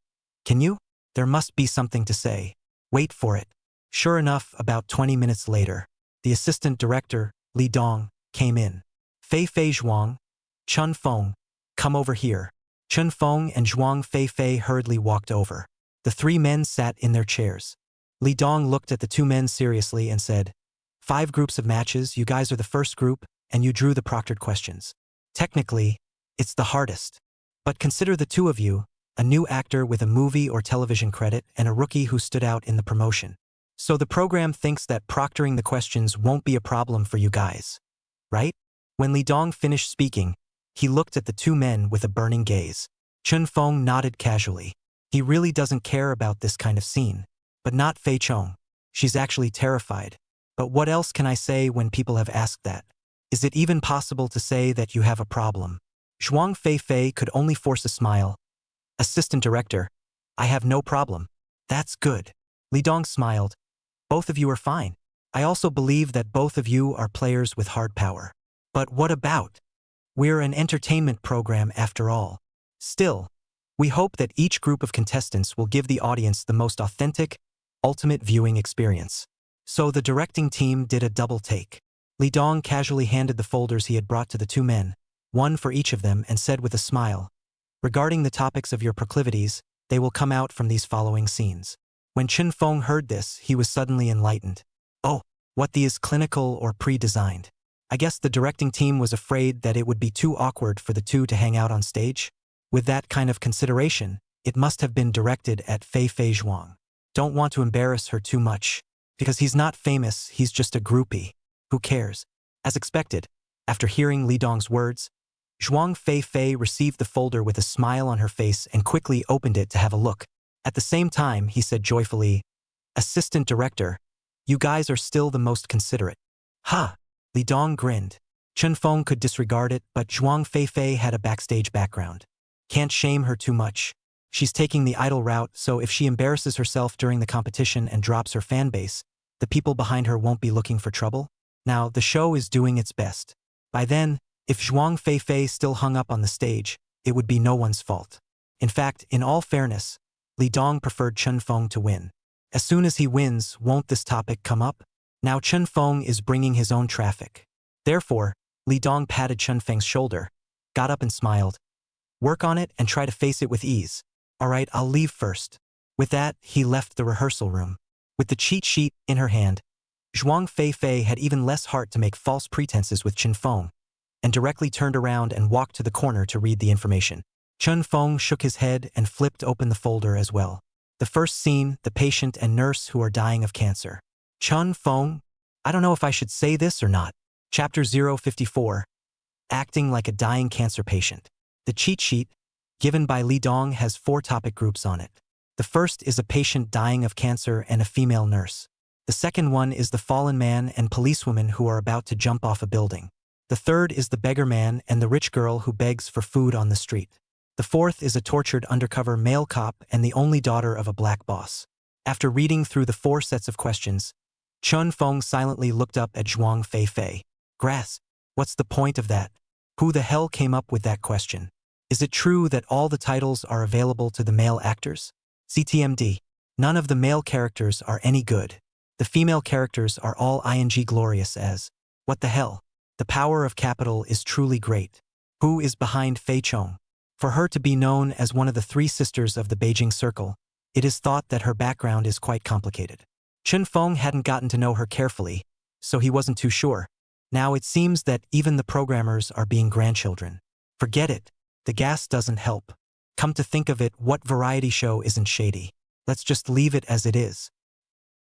Can you? There must be something to say. Wait for it. Sure enough, about 20 minutes later, the assistant director, Li Dong, came in. Fei Zhuang, Chun Feng, come over here. Chun Feng and Zhuang Fei Fei hurriedly walked over. The three men sat in their chairs. Li Dong looked at the two men seriously and said, 5 groups of matches, you guys are the first group, and you drew the proctored questions. Technically, it's the hardest. But consider the two of you, a new actor with a movie or television credit and a rookie who stood out in the promotion. So the program thinks that proctoring the questions won't be a problem for you guys. Right? When Li Dong finished speaking, He looked at the two men with a burning gaze. Chun Feng nodded casually. He really doesn't care about this kind of scene. But not Fei Chong. She's actually terrified. But what else can I say when people have asked that? Is it even possible to say that you have a problem? Zhuang Fei could only force a smile. Assistant director, I have no problem. That's good. Li Dong smiled. Both of you are fine. I also believe that both of you are players with hard power. But what about? We're an entertainment program after all. Still, we hope that each group of contestants will give the audience the most authentic, ultimate viewing experience. So the directing team did a double take. Li Dong casually handed the folders he had brought to the two men, one for each of them, and said with a smile, regarding the topics of your proclivities, they will come out from these following scenes. When Chun Feng heard this, he was suddenly enlightened. Oh, what the is clinical or pre-designed? I guess the directing team was afraid that it would be too awkward for the two to hang out on stage. With that kind of consideration, it must have been directed at Fei Zhuang. Don't want to embarrass her too much. Because he's not famous, he's just a groupie. Who cares? As expected, after hearing Li Dong's words, Zhuang Fei received the folder with a smile on her face and quickly opened it to have a look. At the same time, he said joyfully, Assistant Director, you guys are still the most considerate. Ha! Li Dong grinned. Chun Feng could disregard it, but Zhuang Fei had a backstage background. Can't shame her too much. She's taking the idol route, so if she embarrasses herself during the competition and drops her fan base, the people behind her won't be looking for trouble. Now, the show is doing its best. By then, if Zhuang Fei still hung up on the stage, it would be no one's fault. In fact, in all fairness, Li Dong preferred Chun Feng to win. As soon as he wins, won't this topic come up? Now Chun Feng is bringing his own traffic. Therefore, Li Dong patted Chun Feng's shoulder, got up and smiled. Work on it and try to face it with ease. All right, I'll leave first. With that, he left the rehearsal room. With the cheat sheet in her hand, Zhuang Fei had even less heart to make false pretenses with Chun Feng, and directly turned around and walked to the corner to read the information. Chun Feng shook his head and flipped open the folder as well. The first scene, the patient and nurse who are dying of cancer. Chun Feng, I don't know if I should say this or not. Chapter 054, Acting like a Dying Cancer Patient. The cheat sheet, given by Li Dong, has 4 topic groups on it. The first is a patient dying of cancer and a female nurse. The second one is the fallen man and policewoman who are about to jump off a building. The third is the beggar man and the rich girl who begs for food on the street. The fourth is a tortured undercover male cop and the only daughter of a black boss. After reading through the 4 sets of questions, Chun Feng silently looked up at Zhuang Fei. Grass, what's the point of that? Who the hell came up with that question? Is it true that all the titles are available to the male actors? CTMD. None of the male characters are any good. The female characters are all ing glorious as. What the hell? The power of capital is truly great. Who is behind Fei Chong? For her to be known as one of the 3 sisters of the Beijing Circle, it is thought that her background is quite complicated. Chun Feng hadn't gotten to know her carefully, so he wasn't too sure. Now it seems that even the programmers are being grandchildren. Forget it. The gas doesn't help. Come to think of it, what variety show isn't shady? Let's just leave it as it is.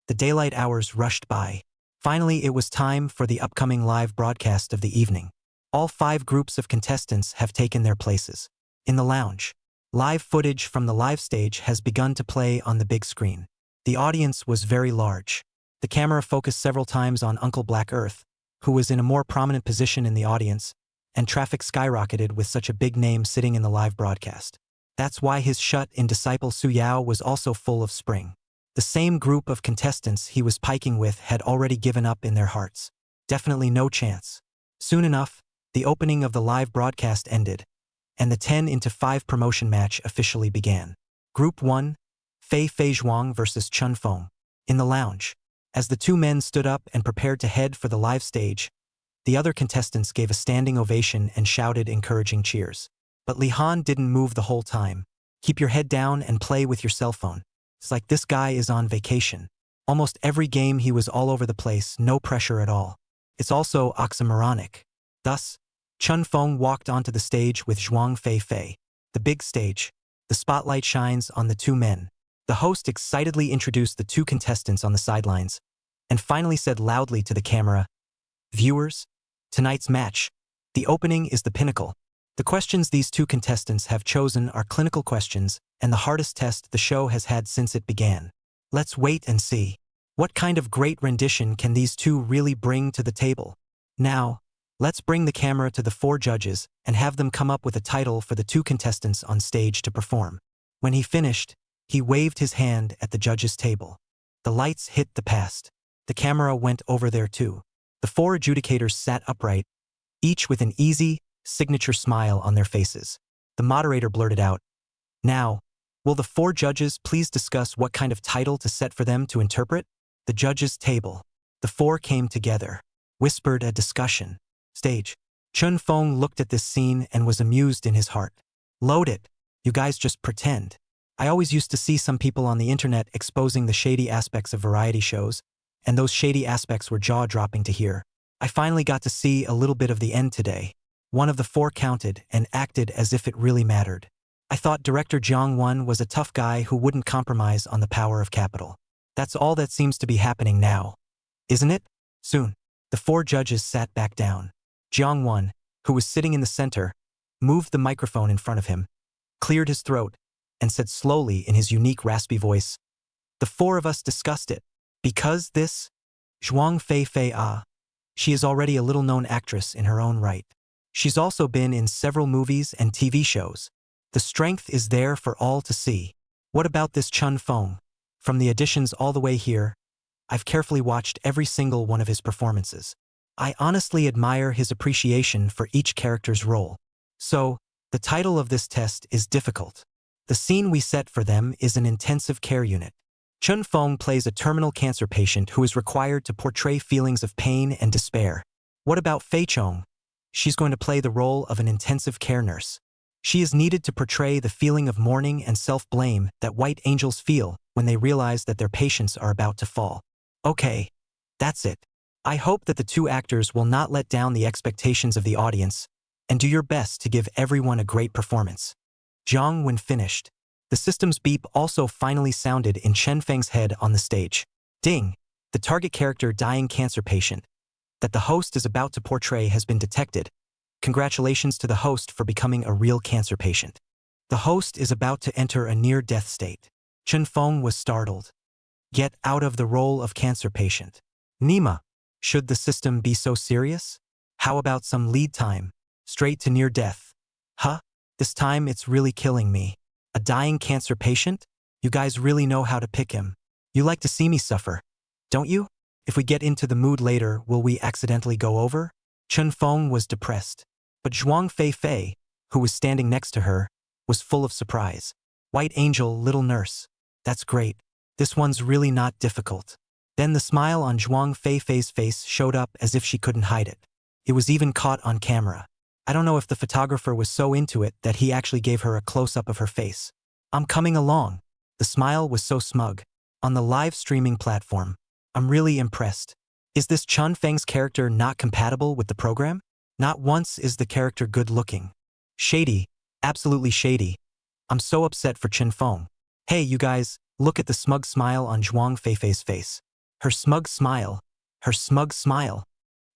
The daylight hours rushed by. Finally, it was time for the upcoming live broadcast of the evening. All 5 groups of contestants have taken their places. In the lounge, live footage from the live stage has begun to play on the big screen. The audience was very large. The camera focused several times on Uncle Black Earth, who was in a more prominent position in the audience, and traffic skyrocketed with such a big name sitting in the live broadcast. That's why his shut-in disciple Su Yao was also full of spring. The same group of contestants he was piking with had already given up in their hearts. Definitely no chance. Soon enough, the opening of the live broadcast ended, and the 10-5 promotion match officially began. Group 1, Fei Zhuang versus Chun Feng. In the lounge, as the 2 men stood up and prepared to head for the live stage, the other contestants gave a standing ovation and shouted encouraging cheers. But Li Han didn't move the whole time. Keep your head down and play with your cell phone. It's like this guy is on vacation. Almost every game he was all over the place, no pressure at all. It's also oxymoronic. Thus, Chun Feng walked onto the stage with Zhuang Fei. The big stage. The spotlight shines on the 2 men. The host excitedly introduced the 2 contestants on the sidelines, and finally said loudly to the camera, "Viewers, tonight's match. The opening is the pinnacle. The questions these two contestants have chosen are clinical questions and the hardest test the show has had since it began. Let's wait and see. What kind of great rendition can these two really bring to the table? Now, let's bring the camera to the four judges and have them come up with a title for the two contestants on stage to perform. When he finished, he waved his hand at the judges' table. The lights hit the past. The camera went over there too. The four adjudicators sat upright, each with an easy, signature smile on their faces. The moderator blurted out, "Now, will the four judges please discuss what kind of title to set for them to interpret?" The judges' table. The four came together, whispered a discussion. Stage. Chun Fong looked at this scene and was amused in his heart. Load it. You guys just pretend. I always used to see some people on the internet exposing the shady aspects of variety shows, and those shady aspects were jaw-dropping to hear. I finally got to see a little bit of the end today. One of the four counted and acted as if it really mattered. I thought director Jiang Won was a tough guy who wouldn't compromise on the power of capital. That's all that seems to be happening now. Isn't it? Soon. The four judges sat back down. Jiang Won, who was sitting in the center, moved the microphone in front of him, cleared his throat, and said slowly in his unique raspy voice, "The four of us discussed it. Because this, Zhuang Fei Fei she is already a little-known actress in her own right. She's also been in several movies and TV shows. The strength is there for all to see. What about this Chun Fong? From the auditions all the way here, I've carefully watched every single one of his performances. I honestly admire his appreciation for each character's role. So, the title of this test is difficult. The scene we set for them is an intensive care unit. Chun Fong plays a terminal cancer patient who is required to portray feelings of pain and despair. What about Fei Chong? She's going to play the role of an intensive care nurse. She is needed to portray the feeling of mourning and self-blame that white angels feel when they realize that their patients are about to fall. Okay, that's it. I hope that the two actors will not let down the expectations of the audience and do your best to give everyone a great performance." Zhang Wen finished. The system's beep also finally sounded in Chen Feng's head on the stage. Ding! The target character dying cancer patient that the host is about to portray has been detected. Congratulations to the host for becoming a real cancer patient. The host is about to enter a near-death state. Chen Feng was startled. Get out of the role of cancer patient. Nima, should the system be so serious? How about some lead time? Straight to near death. Huh? This time it's really killing me. A dying cancer patient? You guys really know how to pick him. You like to see me suffer, don't you? If we get into the mood later, will we accidentally go over? Chun Fong was depressed. But Zhuang Fei Fei, who was standing next to her, was full of surprise. White angel, little nurse. That's great. This one's really not difficult. Then the smile on Zhuang Fei Fei's face showed up as if she couldn't hide it. It was even caught on camera. I don't know if the photographer was so into it that he actually gave her a close-up of her face. I'm coming along. The smile was so smug. On the live streaming platform, I'm really impressed. Is this Chun Feng's character not compatible with the program? Not once is the character good-looking. Shady, absolutely shady. I'm so upset for Chen Feng. Hey, you guys, look at the smug smile on Zhuang Feifei's face. Her smug smile. Her smug smile.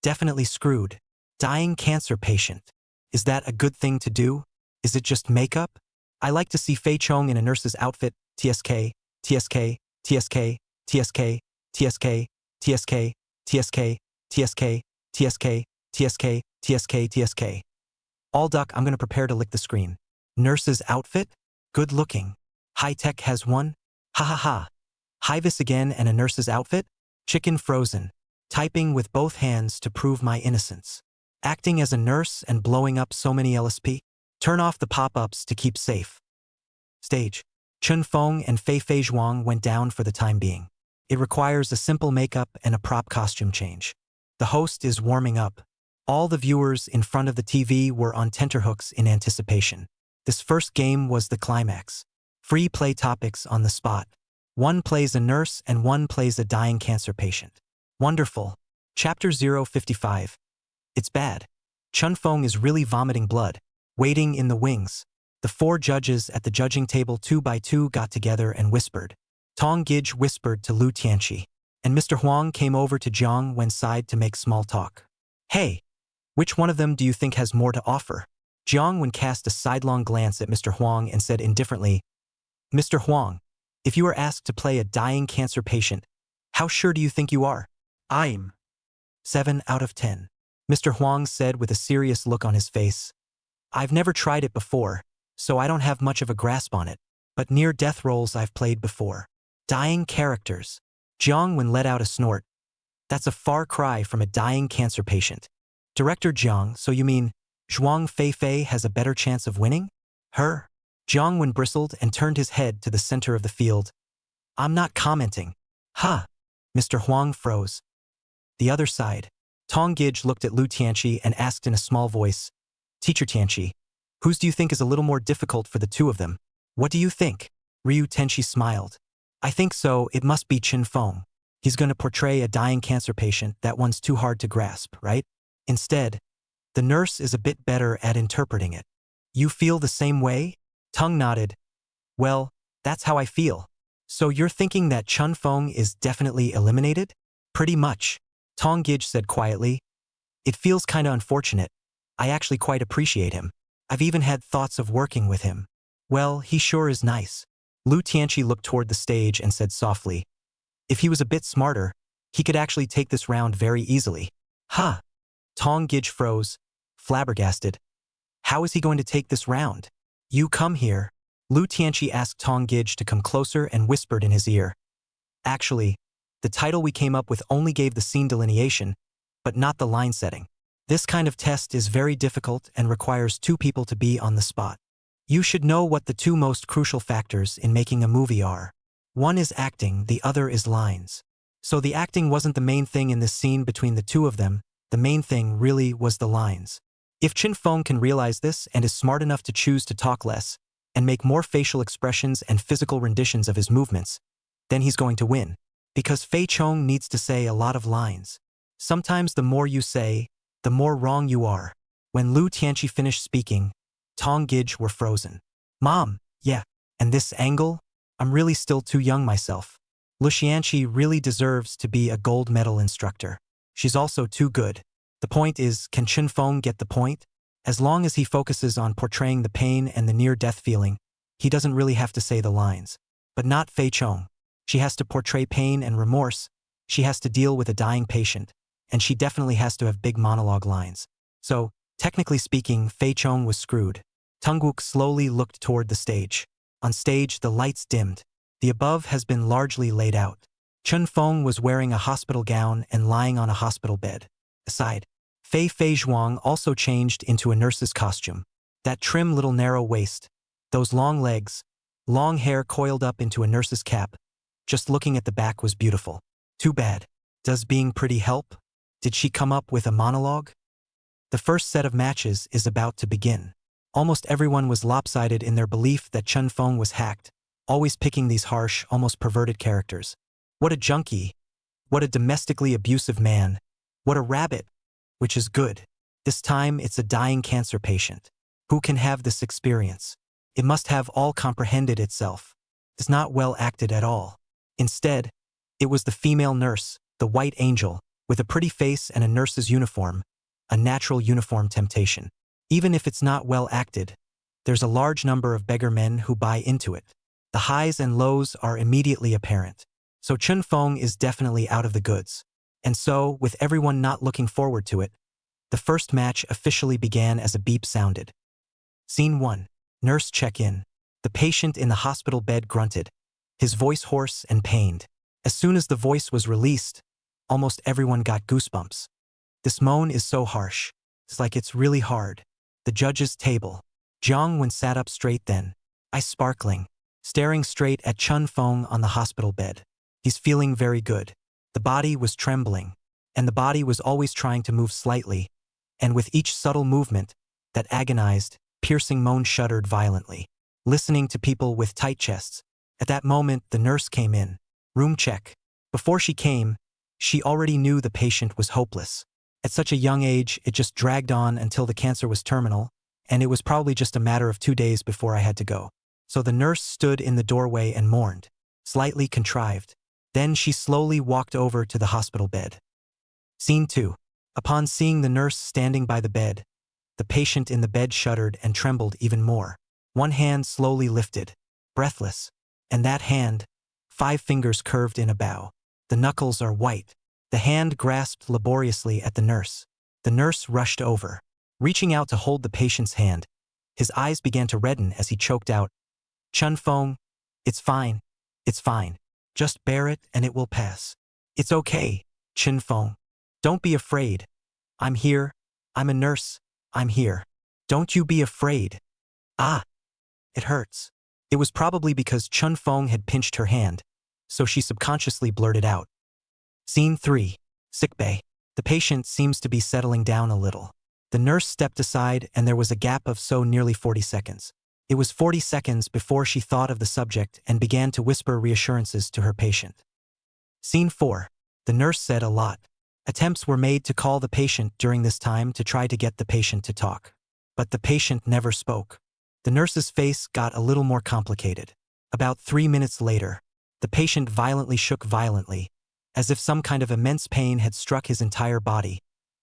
Definitely screwed. Dying cancer patient. Is that a good thing to do? Is it just makeup? I like to see Fei Chong in a nurse's outfit. TSK, TSK, TSK, TSK, TSK, TSK, TSK, TSK, TSK, TSK, TSK, TSK. All duck, I'm gonna prepare to lick the screen. Nurse's outfit? Good looking. High tech has one? Ha ha ha. Hivis again and a nurse's outfit? Chicken frozen. Typing with both hands to prove my innocence. Acting as a nurse and blowing up so many LSP? Turn off the pop-ups to keep safe. Stage. Chun Fong and Fei Fei Zhuang went down for the time being. It requires a simple makeup and a prop costume change. The host is warming up. All the viewers in front of the TV were on tenterhooks in anticipation. This first game was the climax. Free play topics on the spot. One plays a nurse and one plays a dying cancer patient. Wonderful. Chapter 055. It's bad. Chun Fong is really vomiting blood. Waiting in the wings. The four judges at the judging table 2 by 2 got together and whispered. Tong Gij whispered to Lu Tianqi, and Mr. Huang came over to Jiang Wen's side to make small talk. Hey, which one of them do you think has more to offer? Jiang cast a sidelong glance at Mr. Huang and said indifferently, Mr. Huang, if you are asked to play a dying cancer patient, how sure do you think you are? I'm 7 out of 10. Mr. Huang said with a serious look on his face. I've never tried it before, so I don't have much of a grasp on it, but near-death roles I've played before. Dying characters. Jiang let out a snort. That's a far cry from a dying cancer patient. Director Jiang, so you mean Zhuang Feifei has a better chance of winning? Her? Jiang bristled and turned his head to the center of the field. I'm not commenting. Huh. Mr. Huang froze. The other side. Tong Gij looked at Lu Tianqi and asked in a small voice, Teacher Tianqi, whose do you think is a little more difficult for the two of them? What do you think? Ryu Tenshi smiled. I think so, it must be Chen Feng. He's going to portray a dying cancer patient, that one's too hard to grasp, right? Instead, the nurse is a bit better at interpreting it. You feel the same way? Tung nodded. Well, that's how I feel. So you're thinking that Chen Feng is definitely eliminated? Pretty much. Tong Gij said quietly. It feels kinda unfortunate. I actually quite appreciate him. I've even had thoughts of working with him. Well, he sure is nice. Lu Tianqi looked toward the stage and said softly, if he was a bit smarter, he could actually take this round very easily. Huh. Tong Gij froze, flabbergasted. How is he going to take this round? You come here. Lu Tianqi asked Tong Gij to come closer and whispered in his ear. Actually, the title we came up with only gave the scene delineation, but not the line setting. This kind of test is very difficult and requires two people to be on the spot. You should know what the two most crucial factors in making a movie are. One is acting, the other is lines. So the acting wasn't the main thing in this scene between the two of them, the main thing really was the lines. If Chen Feng can realize this and is smart enough to choose to talk less, and make more facial expressions and physical renditions of his movements, then he's going to win. Because Fei Chong needs to say a lot of lines. Sometimes the more you say, the more wrong you are. When Lu Tianqi finished speaking, Tong Gij were frozen. Mom, yeah, and this angle? I'm really still too young myself. Lu Xianqi really deserves to be a gold medal instructor. She's also too good. The point is, can Chen Feng get the point? As long as he focuses on portraying the pain and the near-death feeling, he doesn't really have to say the lines. But not Fei Chong. She has to portray pain and remorse, she has to deal with a dying patient, and she definitely has to have big monologue lines. So, technically speaking, Fei Chong was screwed. Tungwook slowly looked toward the stage. On stage, the lights dimmed. The above has been largely laid out. Chen Feng was wearing a hospital gown and lying on a hospital bed. Aside, Fei Zhuang also changed into a nurse's costume. That trim little narrow waist, those long legs, long hair coiled up into a nurse's cap. Just looking at the back was beautiful. Too bad. Does being pretty help? Did she come up with a monologue? The first set of matches is about to begin. Almost everyone was lopsided in their belief that Chen Feng was hacked, always picking these harsh, almost perverted characters. What a junkie. What a domestically abusive man. What a rabbit. Which is good. This time it's a dying cancer patient. Who can have this experience? It must have all comprehended itself. It's not well acted at all. Instead, it was the female nurse, the white angel, with a pretty face and a nurse's uniform, a natural uniform temptation. Even if it's not well acted, there's a large number of beggar men who buy into it. The highs and lows are immediately apparent. So Chen Feng is definitely out of the goods. And so, with everyone not looking forward to it, the first match officially began as a beep sounded. Scene 1. Nurse check-in. The patient in the hospital bed grunted, his voice hoarse and pained. As soon as the voice was released, almost everyone got goosebumps. This moan is so harsh. It's like it's really hard. The judge's table. Jiang sat up straight then, eyes sparkling, staring straight at Chen Feng on the hospital bed. He's feeling very good. The body was trembling, and the body was always trying to move slightly, and with each subtle movement, that agonized, piercing moan shuddered violently, listening to people with tight chests. At that moment, the nurse came in. Room check. Before she came, she already knew the patient was hopeless. At such a young age, it just dragged on until the cancer was terminal, and it was probably just a matter of 2 days before I had to go. So the nurse stood in the doorway and mourned, slightly contrived. Then she slowly walked over to the hospital bed. Scene 2. Upon seeing the nurse standing by the bed, The patient in the bed shuddered and trembled even more. One hand slowly lifted, breathless, and that hand, 5 fingers curved in a bow. The knuckles are white. The hand grasped laboriously at the nurse. The nurse rushed over, reaching out to hold the patient's hand. His eyes began to redden as he choked out, "Chun Fong, it's fine. It's fine. Just bear it and it will pass. It's okay, Chun Fong. Don't be afraid. I'm here. I'm a nurse. I'm here. Don't you be afraid." Ah! It hurts. It was probably because Chun Fong had pinched her hand, so she subconsciously blurted out. Scene 3. Sickbay. The patient seems to be settling down a little. The nurse stepped aside and there was a gap of nearly 40 seconds. It was 40 seconds before she thought of the subject and began to whisper reassurances to her patient. Scene 4. The nurse said a lot. Attempts were made to call the patient during this time to try to get the patient to talk. But the patient never spoke. The nurse's face got a little more complicated. About 3 minutes later, the patient violently shook violently, as if some kind of immense pain had struck his entire body,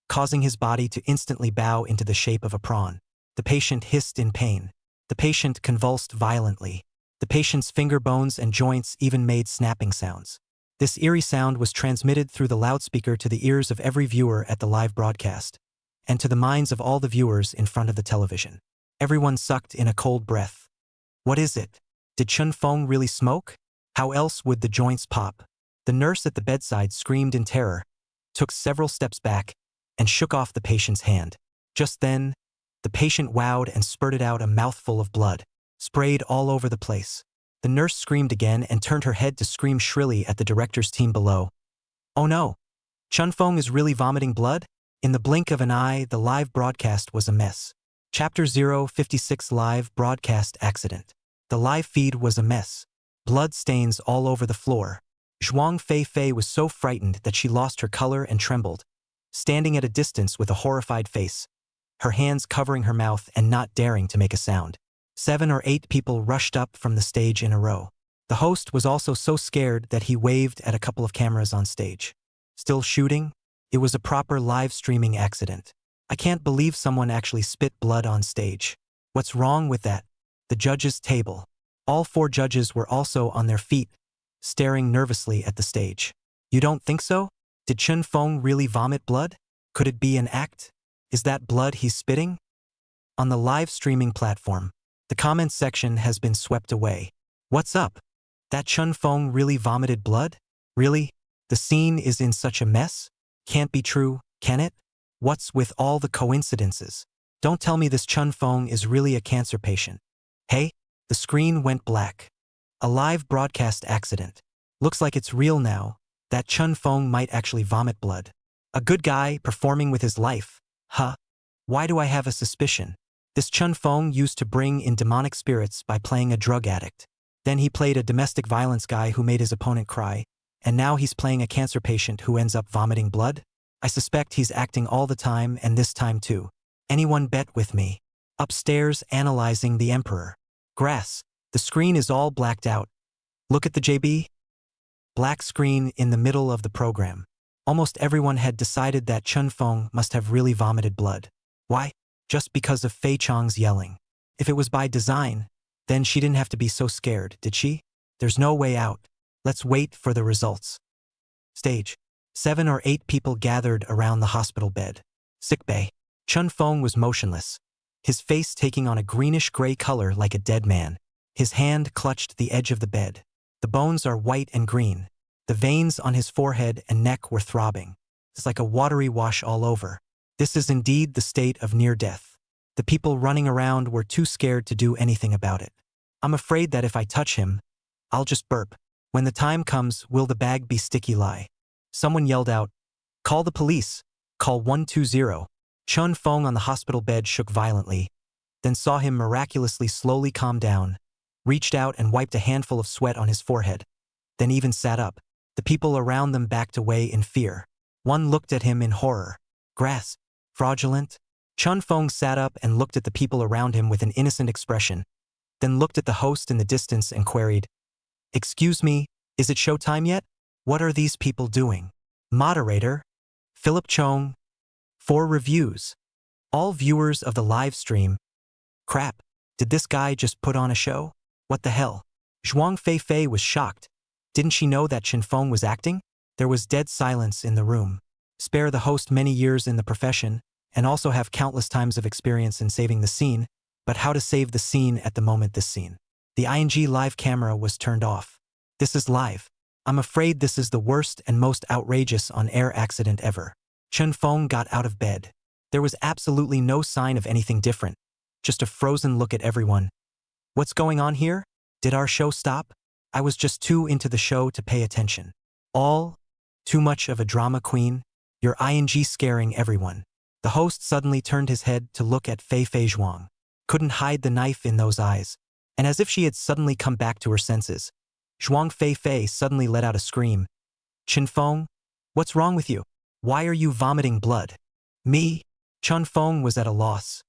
causing his body to instantly bow into the shape of a prawn. The patient hissed in pain. The patient convulsed violently. The patient's finger bones and joints even made snapping sounds. This eerie sound was transmitted through the loudspeaker to the ears of every viewer at the live broadcast, and to the minds of all the viewers in front of the television. Everyone sucked in a cold breath. What is it? Did Chun Fong really smoke? How else would the joints pop? The nurse at the bedside screamed in terror, took several steps back, and shook off the patient's hand. Just then, the patient wowed and spurted out a mouthful of blood, sprayed all over the place. The nurse screamed again and turned her head to scream shrilly at the director's team below. Oh no! Chun Fong is really vomiting blood? In the blink of an eye, the live broadcast was a mess. Chapter 056 Live Broadcast Accident. The live feed was a mess. Blood stains all over the floor. Zhuang Fei was so frightened that she lost her color and trembled, standing at a distance with a horrified face, her hands covering her mouth and not daring to make a sound. 7 or 8 people rushed up from the stage in a row. The host was also so scared that he waved at a couple of cameras on stage. Still shooting? It was a proper live streaming accident. I can't believe someone actually spit blood on stage. What's wrong with that? The judges' table. All 4 judges were also on their feet, staring nervously at the stage. You don't think so? Did Chun Fong really vomit blood? Could it be an act? Is that blood he's spitting? On the live streaming platform, the comments section has been swept away. What's up? That Chun Fong really vomited blood? Really? The scene is in such a mess? Can't be true, can it? What's with all the coincidences? Don't tell me this Chun Fong is really a cancer patient. Hey, the screen went black. A live broadcast accident. Looks like it's real now. That Chun Fong might actually vomit blood. A good guy performing with his life. Huh? Why do I have a suspicion? This Chun Fong used to bring in demonic spirits by playing a drug addict. Then he played a domestic violence guy who made his opponent cry, and now he's playing a cancer patient who ends up vomiting blood? I suspect he's acting all the time and this time too. Anyone bet with me? Upstairs analyzing the Emperor. Grass. The screen is all blacked out. Look at the JB. Black screen in the middle of the program. Almost everyone had decided that Chun Fong must have really vomited blood. Why? Just because of Fei Chong's yelling. If it was by design, then she didn't have to be so scared, did she? There's no way out. Let's wait for the results. Stage. 7 or 8 people gathered around the hospital bed. Sickbay. Chun Fong was motionless, his face taking on a greenish-gray color like a dead man. His hand clutched the edge of the bed. The bones are white and green. The veins on his forehead and neck were throbbing. It's like a watery wash all over. This is indeed the state of near death. The people running around were too scared to do anything about it. I'm afraid that if I touch him, I'll just burp. When the time comes, will the bag be sticky lie? Someone yelled out, "Call the police. Call 120. Chun Fong on the hospital bed shook violently, then saw him miraculously slowly calm down, reached out and wiped a handful of sweat on his forehead, then even sat up. The people around them backed away in fear. One looked at him in horror. Grass. Fraudulent? Chun Fong sat up and looked at the people around him with an innocent expression, then looked at the host in the distance and queried, "Excuse me, is it showtime yet? What are these people doing?" Moderator. Philip Chong. 4 reviews. All viewers of the live stream, crap, did this guy just put on a show? What the hell? Zhuang Feifei was shocked. Didn't she know that Chen Feng was acting? There was dead silence in the room. Spare the host many years in the profession, and also have countless times of experience in saving the scene, but how to save the scene at the moment this scene. The ING live camera was turned off. This is live. I'm afraid this is the worst and most outrageous on-air accident ever. Chen Feng got out of bed. There was absolutely no sign of anything different. Just a frozen look at everyone. What's going on here? Did our show stop? I was just too into the show to pay attention. All? Too much of a drama queen? Your ING scaring everyone. The host suddenly turned his head to look at Feifei Zhuang. Couldn't hide the knife in those eyes. And as if she had suddenly come back to her senses, Zhuang Feifei suddenly let out a scream. Chen Feng? What's wrong with you? Why are you vomiting blood? Me? Chen Feng was at a loss.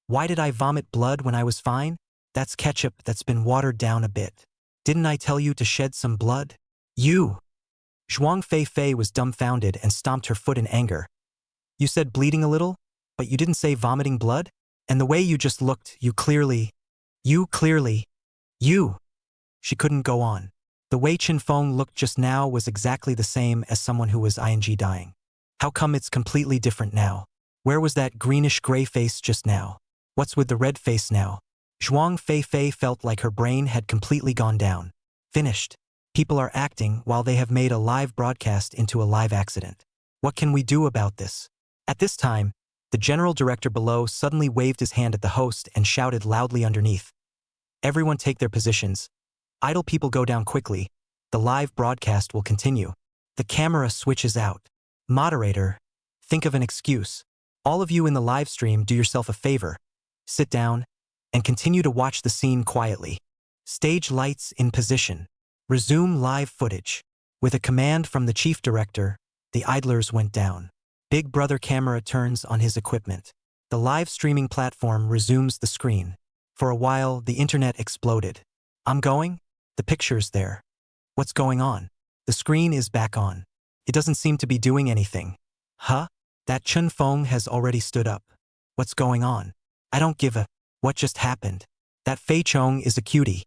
Why did I vomit blood when I was fine? That's ketchup that's been watered down a bit. Didn't I tell you to shed some blood? You! Zhuang Feifei was dumbfounded and stomped her foot in anger. You said bleeding a little, but you didn't say vomiting blood? And the way you just looked, you clearly. She couldn't go on. The way Chen Feng looked just now was exactly the same as someone who was ING dying. How come it's completely different now? Where was that greenish-gray face just now? What's with the red face now? Zhuang Feifei felt like her brain had completely gone down. Finished. People are acting while they have made a live broadcast into a live accident. What can we do about this? At this time, the general director below suddenly waved his hand at the host and shouted loudly underneath. Everyone take their positions. Idle people go down quickly. The live broadcast will continue. The camera switches out. Moderator, think of an excuse. All of you in the live stream, do yourself a favor. Sit down and continue to watch the scene quietly. Stage lights in position. Resume live footage. With a command from the chief director, the idlers went down. Big Brother camera turns on his equipment. The live streaming platform resumes the screen. For a while, the internet exploded. I'm going? The picture's there. What's going on? The screen is back on. It doesn't seem to be doing anything. Huh? That Chen Feng has already stood up. What's going on? I don't give a. What just happened? That Fei Chong is a cutie.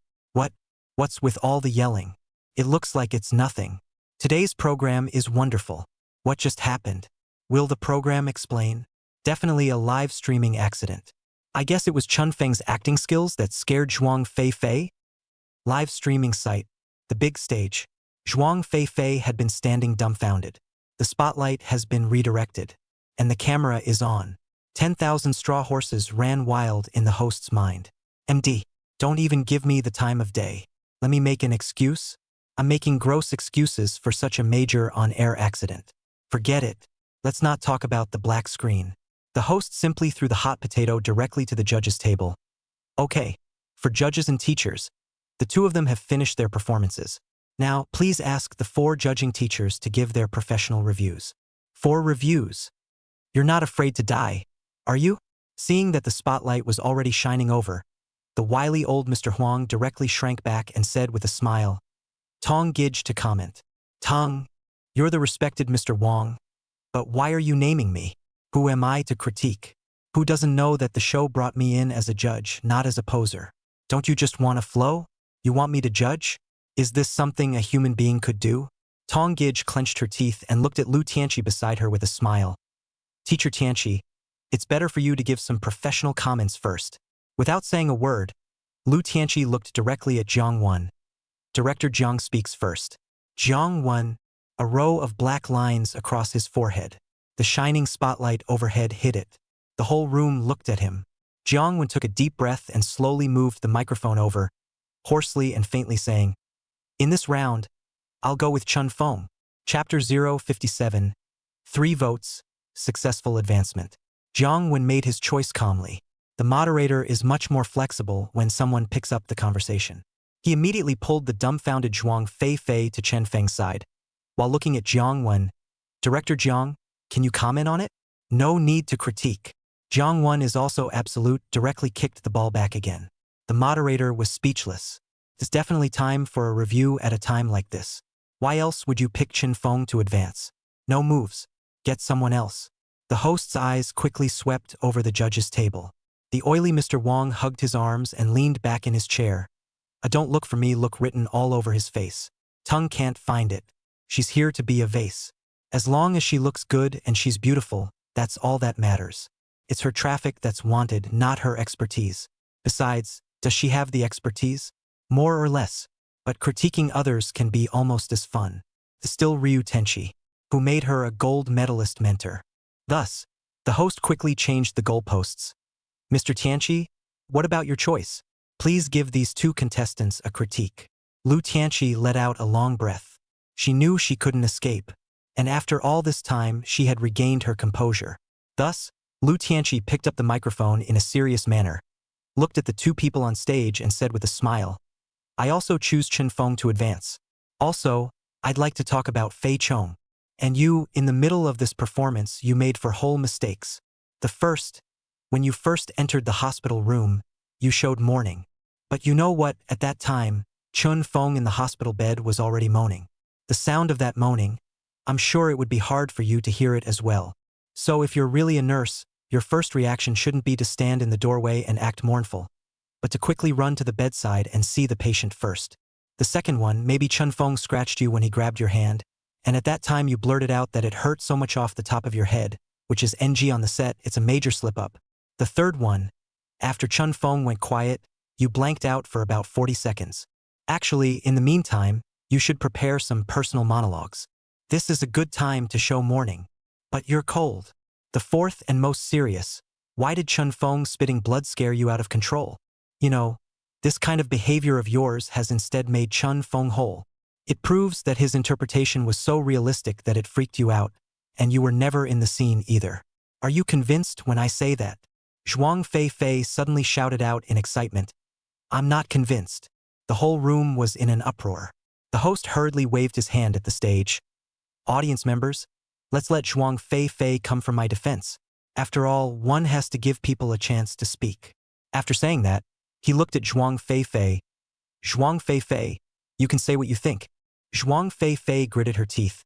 What's with all the yelling? It looks like it's nothing. Today's program is wonderful. What just happened? Will the program explain? Definitely a live streaming accident. I guess it was Chen Feng's acting skills that scared Zhuang Feifei? Live streaming site. The big stage. Zhuang Feifei had been standing dumbfounded. The spotlight has been redirected. And the camera is on. 10,000 straw horses ran wild in the host's mind. MD, don't even give me the time of day. Let me make an excuse? I'm making gross excuses for such a major on-air accident. Forget it. Let's not talk about the black screen. The host simply threw the hot potato directly to the judges' table. Okay, for judges and teachers, the two of them have finished their performances. Now, please ask the 4 judging teachers to give their professional reviews. 4 reviews. You're not afraid to die, are you? Seeing that the spotlight was already shining over, the wily old Mr. Huang directly shrank back and said with a smile, Tong Gij to comment. Tong, you're the respected Mr. Wang. But why are you naming me? Who am I to critique? Who doesn't know that the show brought me in as a judge, not as a poser? Don't you just want to flow? You want me to judge? Is this something a human being could do? Tong Gij clenched her teeth and looked at Lu Tianqi beside her with a smile. Teacher Tianqi, it's better for you to give some professional comments first. Without saying a word, Lu Tianqi looked directly at Jiang Wen. Director Jiang speaks first. Jiang Wen, a row of black lines across his forehead. The shining spotlight overhead hid it. The whole room looked at him. Jiang Wen took a deep breath and slowly moved the microphone over, hoarsely and faintly saying, In this round, I'll go with Chen Feng. Chapter 057, 3 votes, successful advancement. Jiang Wen made his choice calmly. The moderator is much more flexible when someone picks up the conversation. He immediately pulled the dumbfounded Zhuang Feifei to Chen Feng's side. While looking at Jiang Wen, Director Jiang, can you comment on it? No need to critique. Jiang Wen is also absolute, directly kicked the ball back again. The moderator was speechless. It's definitely time for a review at a time like this. Why else would you pick Chen Feng to advance? No moves. Get someone else. The host's eyes quickly swept over the judge's table. The oily Mr. Wong hugged his arms and leaned back in his chair. A "don't look for me" look written all over his face. Tongue can't find it. She's here to be a vase. As long as she looks good and she's beautiful, that's all that matters. It's her traffic that's wanted, not her expertise. Besides, does she have the expertise? More or less. But critiquing others can be almost as fun. Still Ryu Tenchi, who made her a gold medalist mentor. Thus, the host quickly changed the goalposts. Mr. Tianchi, what about your choice? Please give these two contestants a critique. Lu Tianchi let out a long breath. She knew she couldn't escape, and after all this time she had regained her composure. Thus, Lu Tianchi picked up the microphone in a serious manner, looked at the two people on stage and said with a smile, I also choose Chen Feng to advance. Also, I'd like to talk about Fei Chong. And you, in the middle of this performance, you made four whole mistakes. The first, when you first entered the hospital room, you showed mourning. But you know what, at that time, Chen Feng in the hospital bed was already moaning. The sound of that moaning, I'm sure it would be hard for you to hear it as well. So if you're really a nurse, your first reaction shouldn't be to stand in the doorway and act mournful, but to quickly run to the bedside and see the patient first. The second one, maybe Chen Feng scratched you when he grabbed your hand, and at that time you blurted out that it hurt so much off the top of your head, which is NG on the set, it's a major slip-up. The third one, after Chen Feng went quiet, you blanked out for about 40 seconds. Actually, in the meantime, you should prepare some personal monologues. This is a good time to show mourning. But you're cold. The fourth and most serious, why did Chen Feng spitting blood scare you out of control? You know, this kind of behavior of yours has instead made Chen Feng whole. It proves that his interpretation was so realistic that it freaked you out, and you were never in the scene either. Are you convinced when I say that? Zhuang Fei suddenly shouted out in excitement. I'm not convinced. The whole room was in an uproar. The host hurriedly waved his hand at the stage. Audience members, let's let Zhuang Fei come from my defense. After all, one has to give people a chance to speak. After saying that, he looked at Zhuang Fei. Zhuang Fei, you can say what you think. Zhuang Fei gritted her teeth,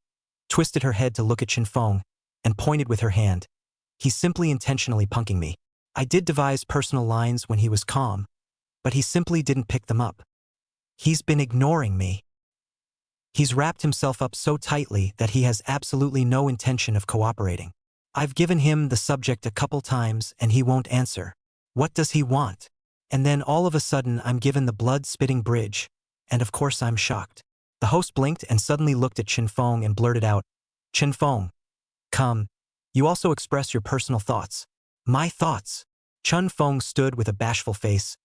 twisted her head to look at Chen Feng, and pointed with her hand. He's simply intentionally punking me. I did devise personal lines when he was calm, but he simply didn't pick them up. He's been ignoring me. He's wrapped himself up so tightly that he has absolutely no intention of cooperating. I've given him the subject a couple times and he won't answer. What does he want? And then all of a sudden I'm given the blood-spitting bridge, and of course I'm shocked. The host blinked and suddenly looked at Chen Feng and blurted out, Chen Feng, come, you also express your personal thoughts. My thoughts? Chen Feng stood with a bashful face.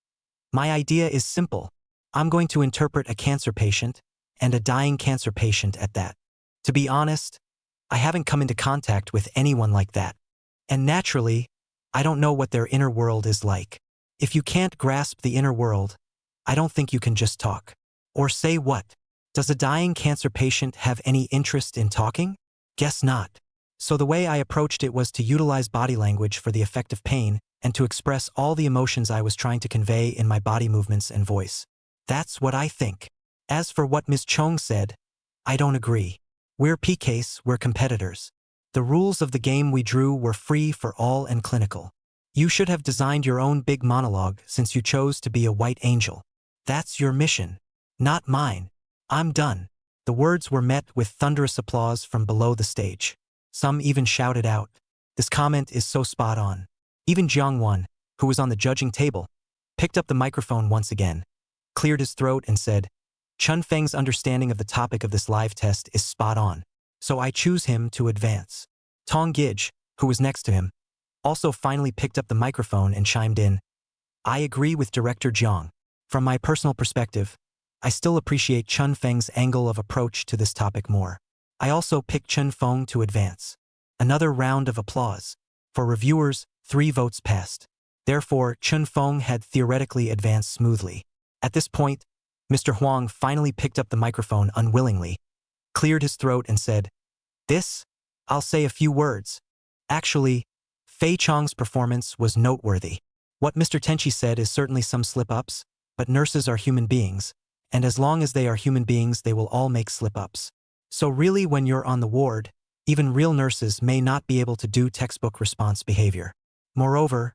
My idea is simple. I'm going to interpret a cancer patient, and a dying cancer patient at that. To be honest, I haven't come into contact with anyone like that. And naturally, I don't know what their inner world is like. If you can't grasp the inner world, I don't think you can just talk. Or say what? Does a dying cancer patient have any interest in talking? Guess not. So the way I approached it was to utilize body language for the effect of pain and to express all the emotions I was trying to convey in my body movements and voice. That's what I think. As for what Ms. Chong said, I don't agree. We're PKs, we're competitors. The rules of the game we drew were free for all and clinical. You should have designed your own big monologue since you chose to be a white angel. That's your mission, not mine. I'm done. The words were met with thunderous applause from below the stage. Some even shouted out, this comment is so spot on. Even Jiang Wan, who was on the judging table, picked up the microphone once again, cleared his throat and said, Chen Feng's understanding of the topic of this live test is spot on, so I choose him to advance. Tong Gij, who was next to him, also finally picked up the microphone and chimed in. I agree with Director Jiang. From my personal perspective, I still appreciate Chen Feng's angle of approach to this topic more. I also picked Chen Feng to advance. Another round of applause. For reviewers, 3 votes passed. Therefore, Chen Feng had theoretically advanced smoothly. At this point, Mr. Huang finally picked up the microphone unwillingly, cleared his throat and said, I'll say a few words. Actually, Fei Chong's performance was noteworthy. What Mr. Tenchi said is certainly some slip-ups, but nurses are human beings, and as long as they are human beings they will all make slip-ups. So really when you're on the ward, Even real nurses may not be able to do textbook response behavior. Moreover,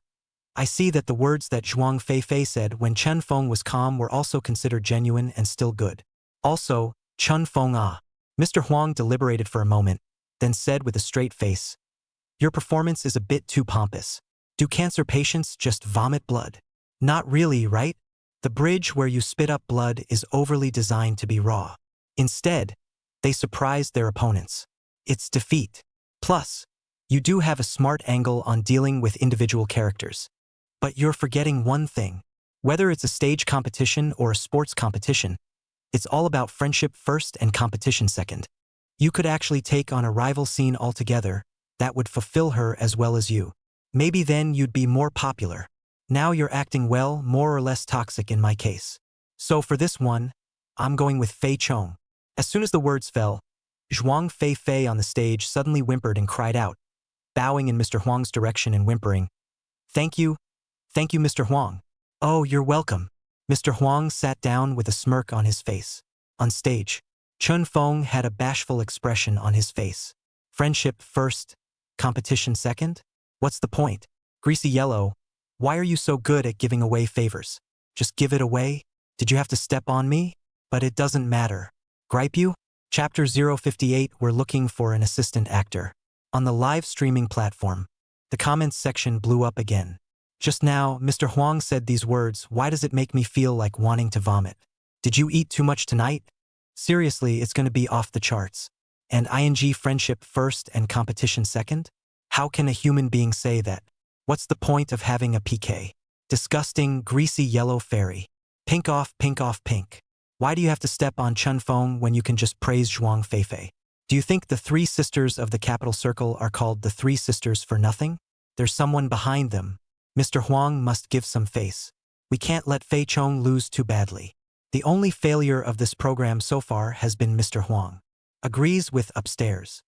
I see that the words that Zhuang Feifei said when Chen Feng was calm were also considered genuine and still good. Also, Chen Feng Mr. Huang deliberated for a moment, then said with a straight face, "Your performance is a bit too pompous. Do cancer patients just vomit blood? Not really, right? The bridge where you spit up blood is overly designed to be raw. Instead, they surprised their opponents. It's defeat. Plus, you do have a smart angle on dealing with individual characters. But you're forgetting one thing. Whether it's a stage competition or a sports competition, it's all about friendship first and competition second. You could actually take on a rival scene altogether that would fulfill her as well as you. Maybe then you'd be more popular. Now you're acting well, more or less toxic in my case. So for this one, I'm going with Fei Chong." As soon as the words fell, Zhuang Feifei on the stage suddenly whimpered and cried out, bowing in Mr. Huang's direction and whimpering, Thank you, Mr. Huang." "Oh, you're welcome." Mr. Huang sat down with a smirk on his face. On stage, Chen Feng had a bashful expression on his face. "Friendship first, competition second? What's the point? Greasy yellow, why are you so good at giving away favors? Just give it away? Did you have to step on me? But it doesn't matter. Gripe you?" Chapter 058, we're looking for an assistant actor. On the live streaming platform, the comments section blew up again. "Just now, Mr. Huang said these words, why does it make me feel like wanting to vomit? Did you eat too much tonight? Seriously, it's going to be off the charts. And ing friendship first and competition second? How can a human being say that? What's the point of having a PK? Disgusting, greasy yellow fairy. Pink off, pink off, pink. Why do you have to step on Chen Feng when you can just praise Zhuang Feifei? Do you think the three sisters of the capital circle are called the three sisters for nothing? There's someone behind them. Mr. Huang must give some face. We can't let Fei Chong lose too badly. The only failure of this program so far has been Mr. Huang. Agrees with upstairs.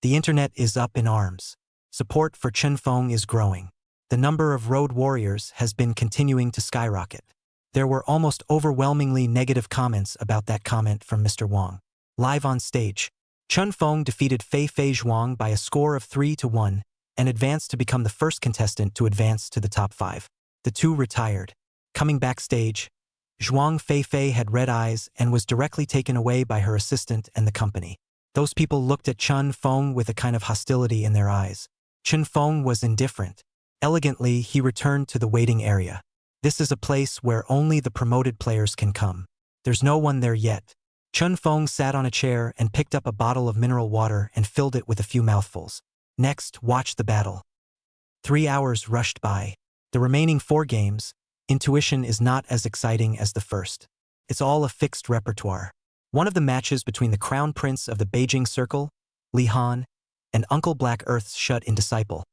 The internet is up in arms. Support for Chen Feng is growing. The number of road warriors has been continuing to skyrocket. There were almost overwhelmingly negative comments about that comment from Mr. Huang. Live on stage, Chen Feng defeated Fei Zhuang by a score of 3-1 and advanced to become the first contestant to advance to the top 5. The two retired. Coming backstage, Zhuang Feifei had red eyes and was directly taken away by her assistant and the company. Those people looked at Chen Feng with a kind of hostility in their eyes. Chen Feng was indifferent. Elegantly, he returned to the waiting area. This is a place where only the promoted players can come. There's no one there yet. Chen Feng sat on a chair and picked up a bottle of mineral water and filled it with a few mouthfuls. Next, watch the battle. 3 hours rushed by. The remaining 4 games, intuition is not as exciting as the first. It's all a fixed repertoire. One of the matches between the crown prince of the Beijing Circle, Li Han, and Uncle Black Earth's shut-in disciple,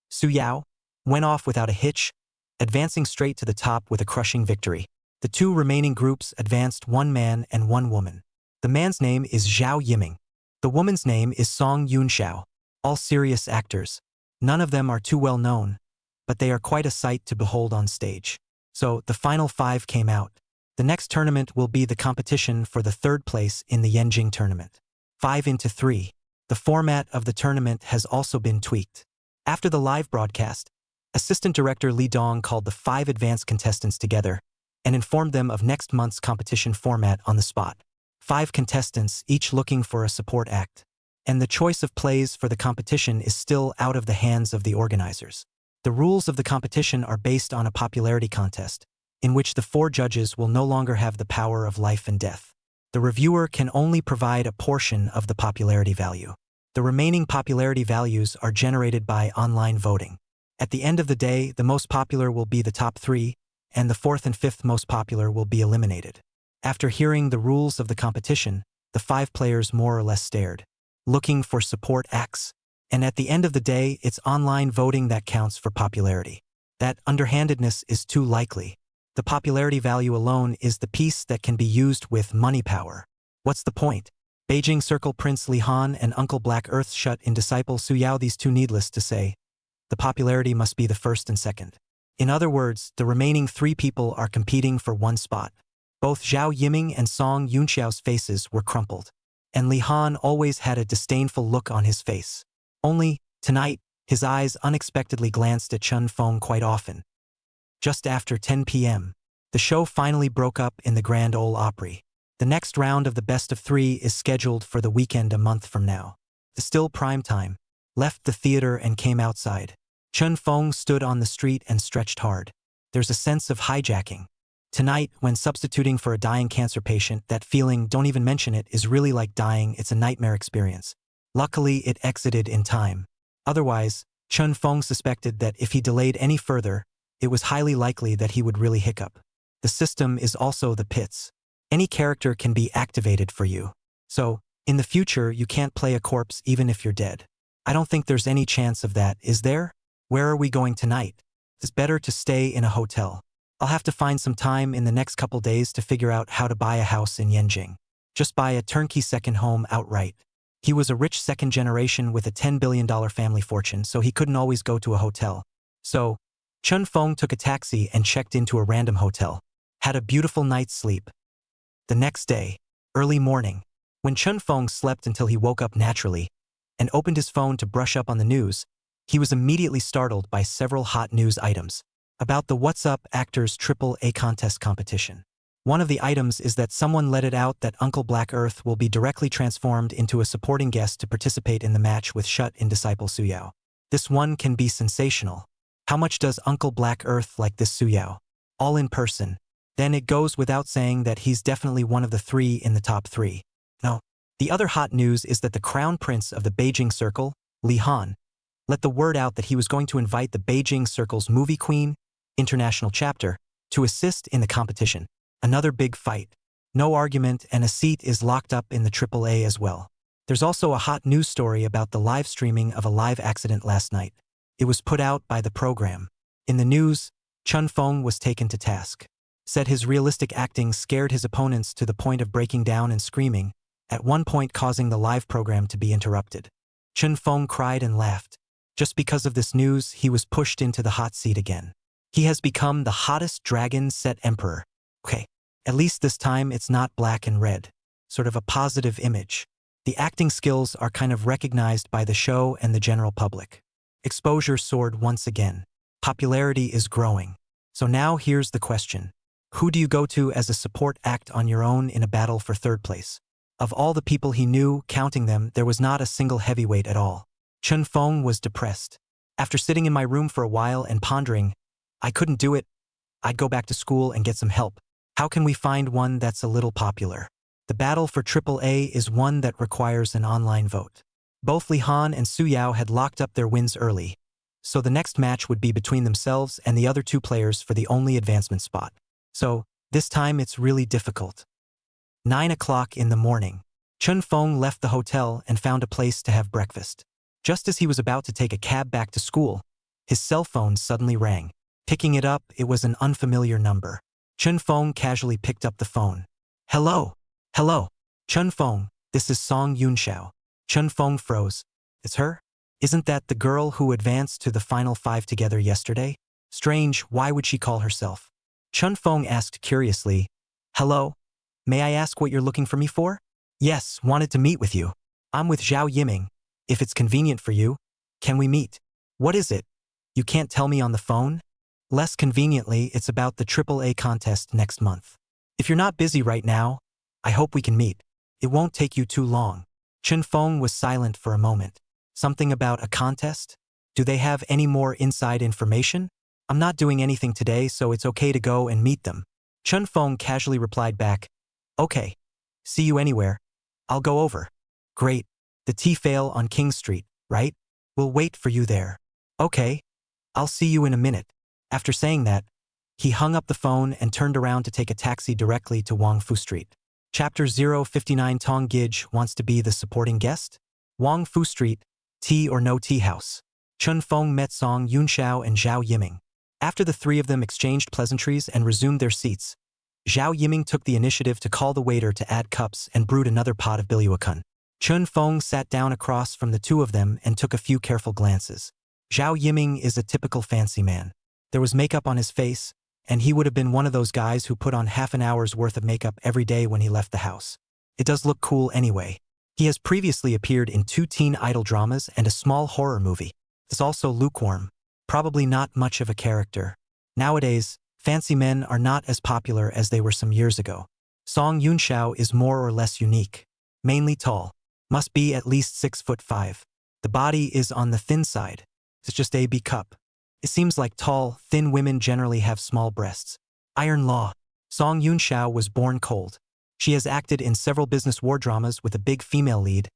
Su Yao, went off without a hitch, advancing straight to the top with a crushing victory. The 2 remaining groups advanced 1 man and 1 woman. The man's name is Zhao Yiming. The woman's name is Song Yunxiao. All serious actors. None of them are too well known, but they are quite a sight to behold on stage. So, the final 5 came out. The next tournament will be the competition for the 3rd place in the Yanjing tournament. 5-3. The format of the tournament has also been tweaked. After the live broadcast, Assistant Director Li Dong called the 5 advanced contestants together and informed them of next month's competition format on the spot. 5 contestants, each looking for a support act. And the choice of plays for the competition is still out of the hands of the organizers. The rules of the competition are based on a popularity contest, in which the 4 judges will no longer have the power of life and death. The reviewer can only provide a portion of the popularity value. The remaining popularity values are generated by online voting. At the end of the day, the most popular will be the top 3, and the 4th and 5th most popular will be eliminated. After hearing the rules of the competition, the 5 players more or less stared, looking for support acts, and at the end of the day, it's online voting that counts for popularity. That underhandedness is too likely. The popularity value alone is the piece that can be used with money power. What's the point? Beijing Circle Prince Li Han and Uncle Black Earth's shut-in disciple Su Yao, these 2 needless to say. The popularity must be the 1st and 2nd. In other words, the remaining 3 people are competing for 1 spot. Both Zhao Yiming and Song Yunxiao's faces were crumpled. and Li Han always had a disdainful look on his face. Only, tonight, his eyes unexpectedly glanced at Chun Feng quite often. Just after 10 p.m., the show finally broke up in the Grand Ole Opry. The next round of the best of 3 is scheduled for the weekend a month from now. The still prime time left the theater and came outside. Chun Feng stood on the street and stretched hard. There's a sense of hijacking. Tonight, when substituting for a dying cancer patient, that feeling, don't even mention it, is really like dying. It's a nightmare experience. Luckily, it exited in time. Otherwise, Chun Feng suspected that if he delayed any further, it was highly likely that he would really hiccup. The system is also the pits. Any character can be activated for you. So, in the future, you can't play a corpse even if you're dead. I don't think there's any chance of that, is there? Where are we going tonight? It's better to stay in a hotel. I'll have to find some time in the next couple days to figure out how to buy a house in Yanjing. Just buy a turnkey second home outright. He was a rich second generation with a $10 billion family fortune, so he couldn't always go to a hotel. So, Chun Feng took a taxi and checked into a random hotel. Had a beautiful night's sleep. The next day, early morning, when Chun Feng slept until he woke up naturally and opened his phone to brush up on the news, he was immediately startled by several hot news items about the What's Up Actors AAA contest competition. One of the items is that someone let it out that Uncle Black Earth will be directly transformed into a supporting guest to participate in the match with shut-in disciple Suyao. This one can be sensational. How much does Uncle Black Earth like this Suyao? All in person. Then it goes without saying that he's definitely one of the 3 in the top 3. No. The other hot news is that the crown prince of the Beijing Circle, Li Han, let the word out that he was going to invite the Beijing Circle's movie queen, international chapter, to assist in the competition. Another big fight. No argument, and a seat is locked up in the AAA as well. There's also a hot news story about the live streaming of a live accident last night. It was put out by the program. In the news, Chun Feng was taken to task. Said his realistic acting scared his opponents to the point of breaking down and screaming, at one point causing the live program to be interrupted. Chun Feng cried and laughed. Just because of this news, he was pushed into the hot seat again. He has become the hottest dragon set emperor. Okay, at least this time it's not black and red. Sort of a positive image. The acting skills are kind of recognized by the show and the general public. Exposure soared once again. Popularity is growing. So now here's the question. Who do you go to as a support act on your own in a battle for third place? Of all the people he knew, counting them, there was not a single heavyweight at all. Chun Feng was depressed. After sitting in my room for a while and pondering, I couldn't do it. I'd go back to school and get some help. How can we find one that's a little popular? The battle for AAA is one that requires an online vote. Both Li Han and Suyao had locked up their wins early, so the next match would be between themselves and the other 2 players for the only advancement spot. So, this time it's really difficult. 9 o'clock in the morning. Chun Feng left the hotel and found a place to have breakfast. Just as he was about to take a cab back to school, his cell phone suddenly rang. Picking it up, it was an unfamiliar number. Chun Feng casually picked up the phone. Hello. Hello. Chun Feng, this is Song Yunxiao. Chun Feng froze. It's her? Isn't that the girl who advanced to the final 5 together yesterday? Strange, why would she call herself? Chun Feng asked curiously. Hello? May I ask what you're looking for me for? Yes, wanted to meet with you. I'm with Zhao Yiming. If it's convenient for you, can we meet? What is it? You can't tell me on the phone? Less conveniently, it's about the AAA contest next month. If you're not busy right now, I hope we can meet. It won't take you too long. Chun Feng was silent for a moment. Something about a contest? Do they have any more inside information? I'm not doing anything today, so it's okay to go and meet them. Chun Feng casually replied back. Okay. See you anywhere. I'll go over. Great. The tea fail on King Street, right? We'll wait for you there. Okay. I'll see you in a minute. After saying that, he hung up the phone and turned around to take a taxi directly to Wang Fu Street. Chapter 059. Tong Gij wants to be the supporting guest? Wang Fu Street, tea or no tea house. Chun Feng met Song Yunxiao and Zhao Yiming. After the 3 of them exchanged pleasantries and resumed their seats, Zhao Yiming took the initiative to call the waiter to add cups and brewed another pot of biluakun. Chun Feng sat down across from the 2 of them and took a few careful glances. Zhao Yiming is a typical fancy man. There was makeup on his face, and he would have been one of those guys who put on half an hour's worth of makeup every day when he left the house. It does look cool anyway. He has previously appeared in 2 teen idol dramas and a small horror movie. He's also lukewarm, probably not much of a character. Nowadays, fancy men are not as popular as they were some years ago. Song Yunxiao is more or less unique. Mainly tall. Must be at least 6'5". The body is on the thin side. It's just a B cup. It seems like tall, thin women generally have small breasts. Iron Law. Song Yunxiao was born cold. She has acted in several business war dramas with a big female lead,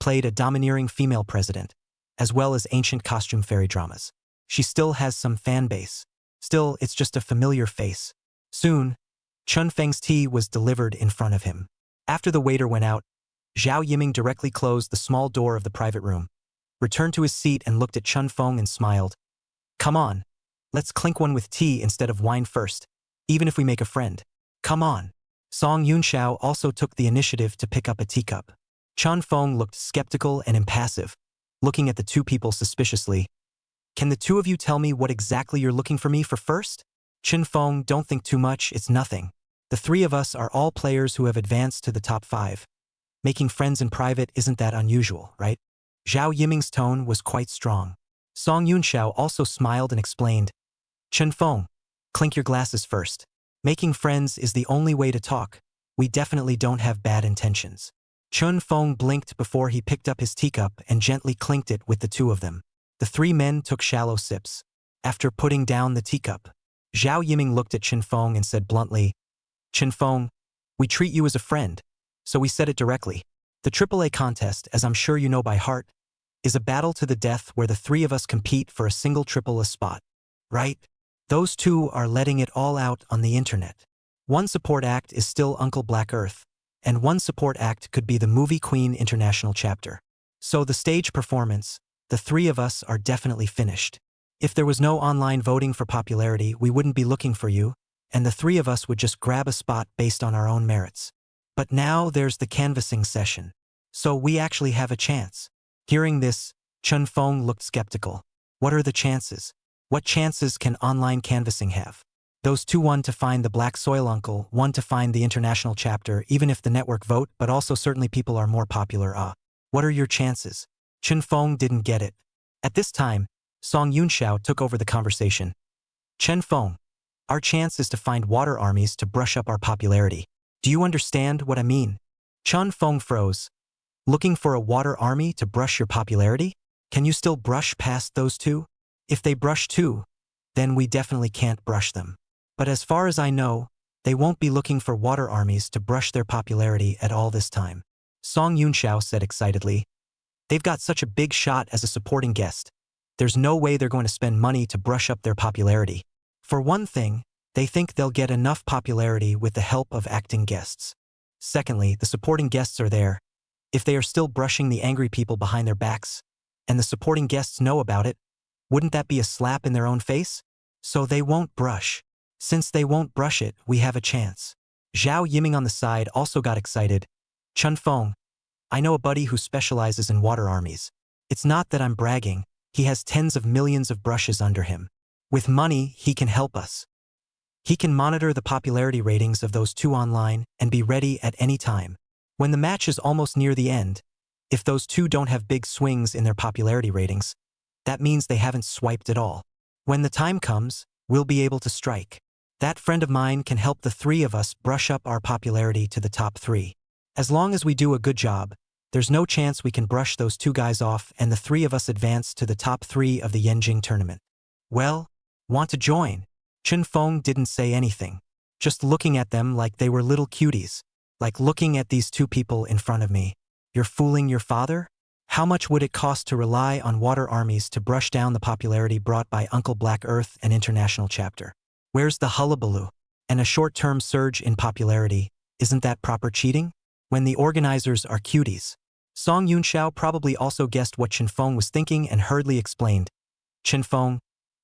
played a domineering female president, as well as ancient costume fairy dramas. She still has some fan base. Still, it's just a familiar face. Soon, Chun Feng's tea was delivered in front of him. After the waiter went out, Zhao Yiming directly closed the small door of the private room, returned to his seat and looked at Chun Feng and smiled. Come on. Let's clink one with tea instead of wine first, even if we make a friend. Come on. Song Yunxiao also took the initiative to pick up a teacup. Chun Feng looked skeptical and impassive, looking at the two people suspiciously. Can the two of you tell me what exactly you're looking for me for first? Chun Feng, don't think too much, it's nothing. The three of us are all players who have advanced to the top 5. Making friends in private isn't that unusual, right? Zhao Yiming's tone was quite strong. Song Yunxiao also smiled and explained. Chun Feng, clink your glasses first. Making friends is the only way to talk. We definitely don't have bad intentions. Chun Feng blinked before he picked up his teacup and gently clinked it with the two of them. The 3 men took shallow sips. After putting down the teacup, Zhao Yiming looked at Chun Feng and said bluntly, Chun Feng, we treat you as a friend, so we said it directly. The AAA contest, as I'm sure you know by heart, is a battle to the death where the 3 of us compete for a single AAA spot. Right? Those 2 are letting it all out on the internet. One support act is still Uncle Black Earth, and one support act could be the Movie Queen International chapter. So the stage performance, the 3 of us are definitely finished. If there was no online voting for popularity, we wouldn't be looking for you, and the 3 of us would just grab a spot based on our own merits. But now there's the canvassing session. So we actually have a chance. Hearing this, Chun Feng looked skeptical. What are the chances? What chances can online canvassing have? Those 2, one to find the Black Soil Uncle, one to find the international chapter, even if the network vote, but also certainly people are more popular. What are your chances? Chun Feng didn't get it. At this time, Song Yunxiao took over the conversation. Chun Feng, our chance is to find water armies to brush up our popularity. Do you understand what I mean? Chun Feng froze. Looking for a water army to brush your popularity? Can you still brush past those 2? If they brush too, then we definitely can't brush them. But as far as I know, they won't be looking for water armies to brush their popularity at all this time. Song Yunxiao said excitedly. They've got such a big shot as a supporting guest. There's no way they're going to spend money to brush up their popularity. For one thing, they think they'll get enough popularity with the help of acting guests. Secondly, the supporting guests are there. If they are still brushing the angry people behind their backs, and the supporting guests know about it, wouldn't that be a slap in their own face? So they won't brush. Since they won't brush it, we have a chance. Zhao Yiming on the side also got excited. Chun Feng, I know a buddy who specializes in water armies. It's not that I'm bragging, he has tens of millions of brushes under him. With money, he can help us. He can monitor the popularity ratings of those 2 online and be ready at any time. When the match is almost near the end, if those 2 don't have big swings in their popularity ratings, that means they haven't swiped at all. When the time comes, we'll be able to strike. That friend of mine can help the 3 of us brush up our popularity to the top 3. As long as we do a good job, there's no chance we can brush those 2 guys off and the 3 of us advance to the top 3 of the Yenjing tournament. Well, want to join? Chun Feng didn't say anything, just looking at them like they were little cuties, like looking at these 2 people in front of me. You're fooling your father? How much would it cost to rely on water armies to brush down the popularity brought by Uncle Black Earth and International Chapter? Where's the hullabaloo? And a short-term surge in popularity, isn't that proper cheating? When the organizers are cuties. Song Yunxiao probably also guessed what Chun Feng was thinking and hurriedly explained. Chun Feng,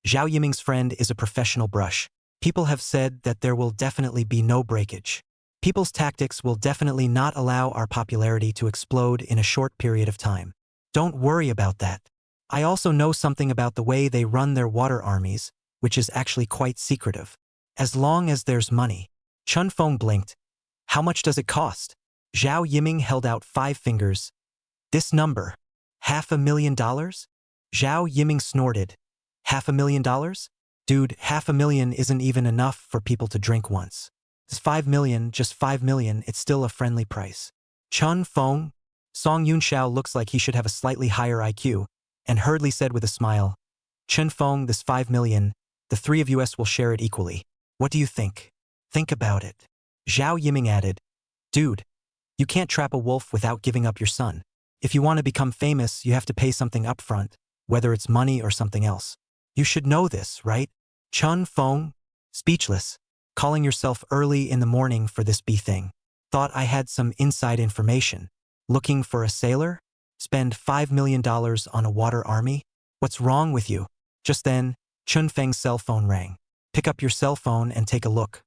Zhao Yiming's friend is a professional brush. People have said that there will definitely be no breakage. People's tactics will definitely not allow our popularity to explode in a short period of time. Don't worry about that. I also know something about the way they run their water armies, which is actually quite secretive. As long as there's money. Chun Feng blinked. How much does it cost? Zhao Yiming held out 5 fingers, This number. $500,000? Zhao Yiming snorted. $500,000? Dude, $500,000 isn't even enough for people to drink once. It's 5 million, just 5 million, it's still a friendly price. Chun Feng? Song Yunxiao looks like he should have a slightly higher IQ, and hurriedly said with a smile, Chun Feng, this 5 million, the three of us will share it equally. What do you think? Think about it. Zhao Yiming added, Dude, you can't trap a wolf without giving up your son. If you want to become famous, you have to pay something upfront, whether it's money or something else. You should know this, right? Chun Feng? Speechless. Calling yourself early in the morning for this thing. Thought I had some inside information. Looking for a sailor? Spend $5 million on a water army? What's wrong with you? Just then, Chun Feng's cell phone rang. Pick up your cell phone and take a look.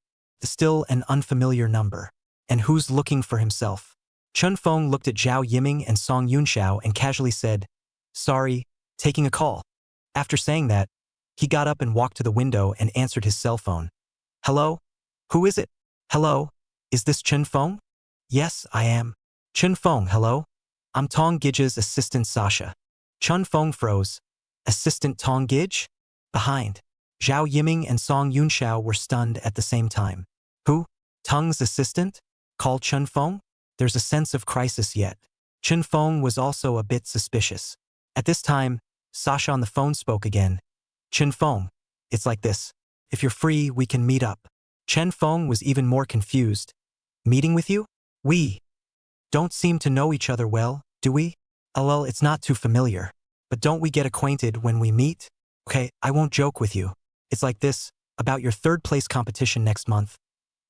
Still an unfamiliar number. And who's looking for himself? Chun Feng looked at Zhao Yiming and Song Yunxiao and casually said, Sorry, taking a call. After saying that, he got up and walked to the window and answered his cell phone. Hello? Who is it? Hello? Is this Chun Feng? Yes, I am. Chun Feng, hello? I'm Tong Gij's assistant Sasha. Chun Feng froze. Assistant Tong Gij? Behind. Zhao Yiming and Song Yunxiao were stunned at the same time. Who? Tong's assistant? Call Chun Feng? There's a sense of crisis yet. Chun Feng was also a bit suspicious. At this time, Sasha on the phone spoke again. Chun Feng, it's like this. If you're free, we can meet up. Chun Feng was even more confused. Meeting with you? We don't seem to know each other well, do we? Well, it's not too familiar. But don't we get acquainted when we meet? Okay, I won't joke with you. It's like this, about your third place competition next month.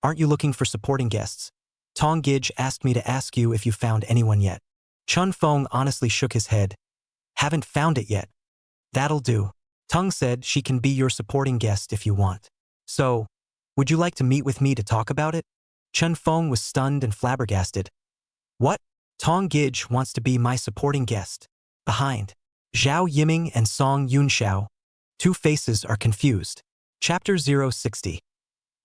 Aren't you looking for supporting guests? Tong Gij asked me to ask you if you found anyone yet. Chun Feng honestly shook his head. Haven't found it yet. That'll do. Tong said she can be your supporting guest if you want. So, would you like to meet with me to talk about it? Chun Feng was stunned and flabbergasted. What? Tong Gij wants to be my supporting guest. Behind. Zhao Yiming and Song Yunxiao. Two faces are confused. Chapter 060.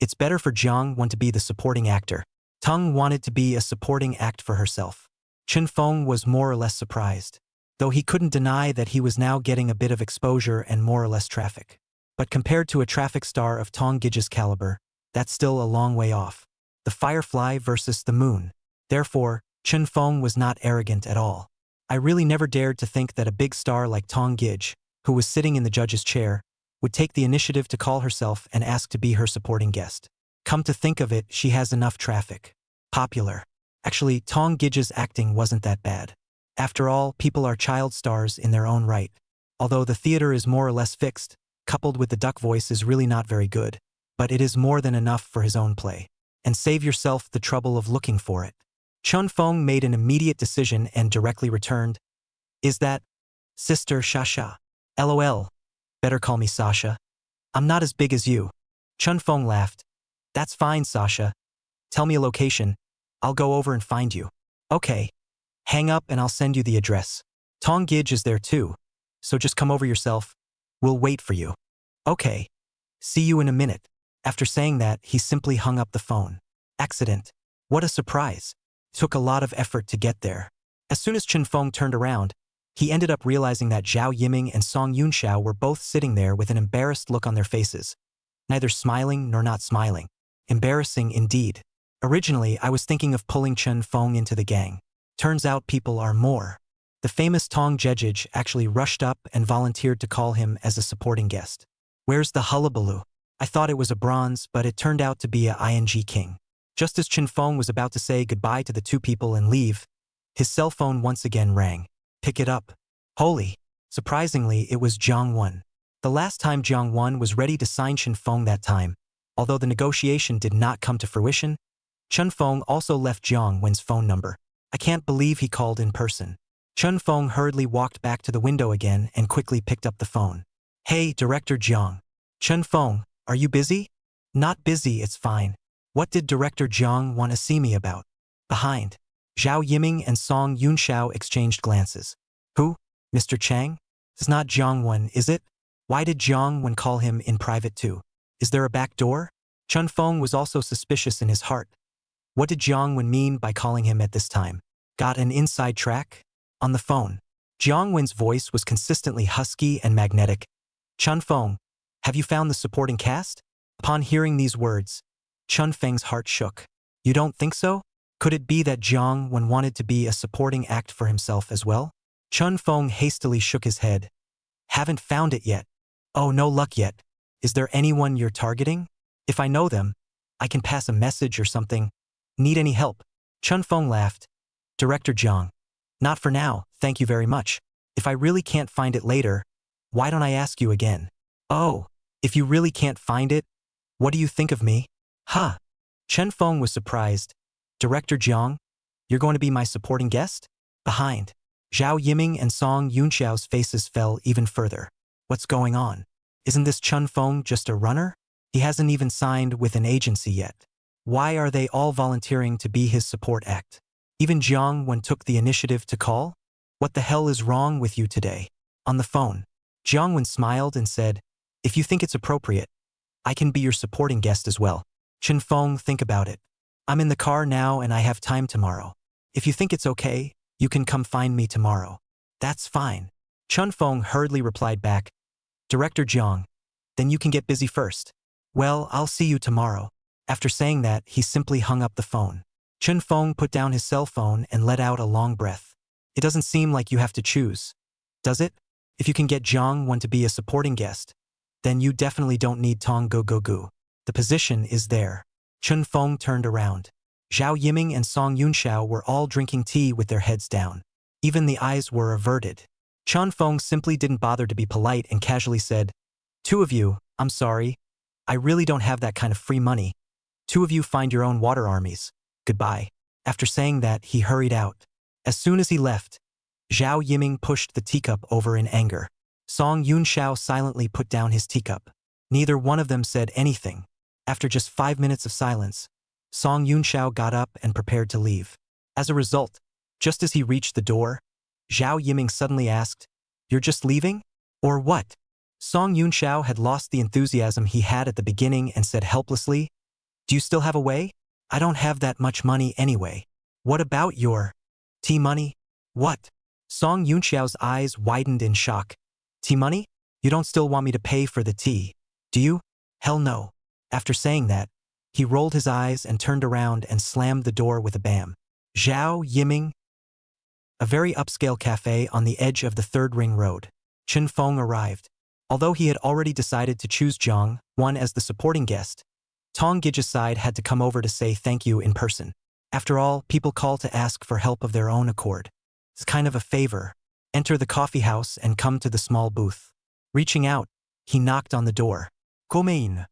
It's better for Jiang Wan to be the supporting actor. Tong wanted to be a supporting act for herself. Chun Feng was more or less surprised, though he couldn't deny that he was now getting a bit of exposure and more or less traffic. But compared to a traffic star of Tong Gij's caliber, that's still a long way off. The firefly versus the moon. Therefore, Chun Feng was not arrogant at all. I really never dared to think that a big star like Tong Gij, who was sitting in the judge's chair, would take the initiative to call herself and ask to be her supporting guest. Come to think of it, she has enough traffic. Popular. Actually, Tong Gij's acting wasn't that bad. After all, people are child stars in their own right. Although the theater is more or less fixed, coupled with the duck voice is really not very good, but it is more than enough for his own play. And save yourself the trouble of looking for it. Chun Feng made an immediate decision and directly returned. Is that Sister Sasha? LOL. Better call me Sasha. I'm not as big as you. Chun Feng laughed. That's fine, Sasha. Tell me a location. I'll go over and find you. Okay. Hang up and I'll send you the address. Tong Gij is there too, so just come over yourself. We'll wait for you. Okay. See you in a minute. After saying that, he simply hung up the phone. Accident. What a surprise. Took a lot of effort to get there. As soon as Chun Feng turned around, he ended up realizing that Zhao Yiming and Song Yunxiao were both sitting there with an embarrassed look on their faces. Neither smiling nor not smiling. Embarrassing indeed. Originally, I was thinking of pulling Chun Feng into the gang. Turns out people are more. The famous Tong Gij actually rushed up and volunteered to call him as a supporting guest. Where's the hullabaloo? I thought it was a bronze, but it turned out to be a ing king. Just as Chun Feng was about to say goodbye to the two people and leave, his cell phone once again rang. Pick it up. Holy. Surprisingly, it was Jiang Wan. The last time Jiang Wan was ready to sign Chun Feng that time. Although the negotiation did not come to fruition, Chun Feng also left Jiang Wan's phone number. I can't believe he called in person. Chun Feng hurriedly walked back to the window again and quickly picked up the phone. Hey, Director Jiang. Chun Feng, are you busy? Not busy, it's fine. What did Director Jiang want to see me about? Behind. Zhao Yiming and Song Yunxiao exchanged glances. Who? Mr. Chang? It's not Jiang Wan, is it? Why did Jiang Wan call him in private too? Is there a back door? Chun Feng was also suspicious in his heart. What did Jiang Wan mean by calling him at this time? Got an inside track? On the phone, Jiang Wen's voice was consistently husky and magnetic. Chun Feng, have you found the supporting cast? Upon hearing these words, Chun Feng's heart shook. You don't think so? Could it be that Jiang Wen wanted to be a supporting act for himself as well? Chun Feng hastily shook his head. Haven't found it yet. Oh, no luck yet. Is there anyone you're targeting? If I know them, I can pass a message or something. Need any help? Chun Feng laughed. Director Jiang. Not for now, thank you very much. If I really can't find it later, why don't I ask you again? Oh, if you really can't find it, what do you think of me? Huh. Chen Feng was surprised. Director Jiang, you're going to be my supporting guest? Behind, Zhao Yiming and Song Yunxiao's faces fell even further. What's going on? Isn't this Chun Feng just a runner? He hasn't even signed with an agency yet. Why are they all volunteering to be his support act? Even Jiang Wen took the initiative to call? What the hell is wrong with you today? On the phone, Jiang Wen smiled and said, if you think it's appropriate, I can be your supporting guest as well. Chen Feng, think about it. I'm in the car now and I have time tomorrow. If you think it's okay, you can come find me tomorrow. That's fine. Chun Feng hurriedly replied back. Director Jiang, then you can get busy first. Well, I'll see you tomorrow. After saying that, he simply hung up the phone. Chun Feng put down his cell phone and let out a long breath. It doesn't seem like you have to choose, does it? If you can get Jiang Wen to be a supporting guest, then you definitely don't need Tong Go Go Gu. The position is there. Chun Feng turned around. Zhao Yiming and Song Yunxiao were all drinking tea with their heads down. Even the eyes were averted. Chun Feng simply didn't bother to be polite and casually said, two of you, I'm sorry. I really don't have that kind of free money. Two of you find your own water armies. Goodbye. After saying that, he hurried out. As soon as he left, Zhao Yiming pushed the teacup over in anger. Song Yunxiao silently put down his teacup. Neither one of them said anything. After just 5 minutes of silence, Song Yunxiao got up and prepared to leave. As a result, just as he reached the door, Zhao Yiming suddenly asked, you're just leaving? Or what? Song Yunxiao had lost the enthusiasm he had at the beginning and said helplessly, do you still have a way? I don't have that much money anyway. What about your tea money? What? Song Yunxiao's eyes widened in shock. Tea money? You don't still want me to pay for the tea, do you? Hell no. After saying that, he rolled his eyes and turned around and slammed the door with a bam. Zhao Yiming. A very upscale cafe on the edge of the Third Ring Road. Chen Feng arrived. Although he had already decided to choose Jiang Wen as the supporting guest, Tong Gij's side had to come over to say thank you in person. After all, people call to ask for help of their own accord. It's kind of a favor. Enter the coffee house and come to the small booth. Reaching out, he knocked on the door. Gomein.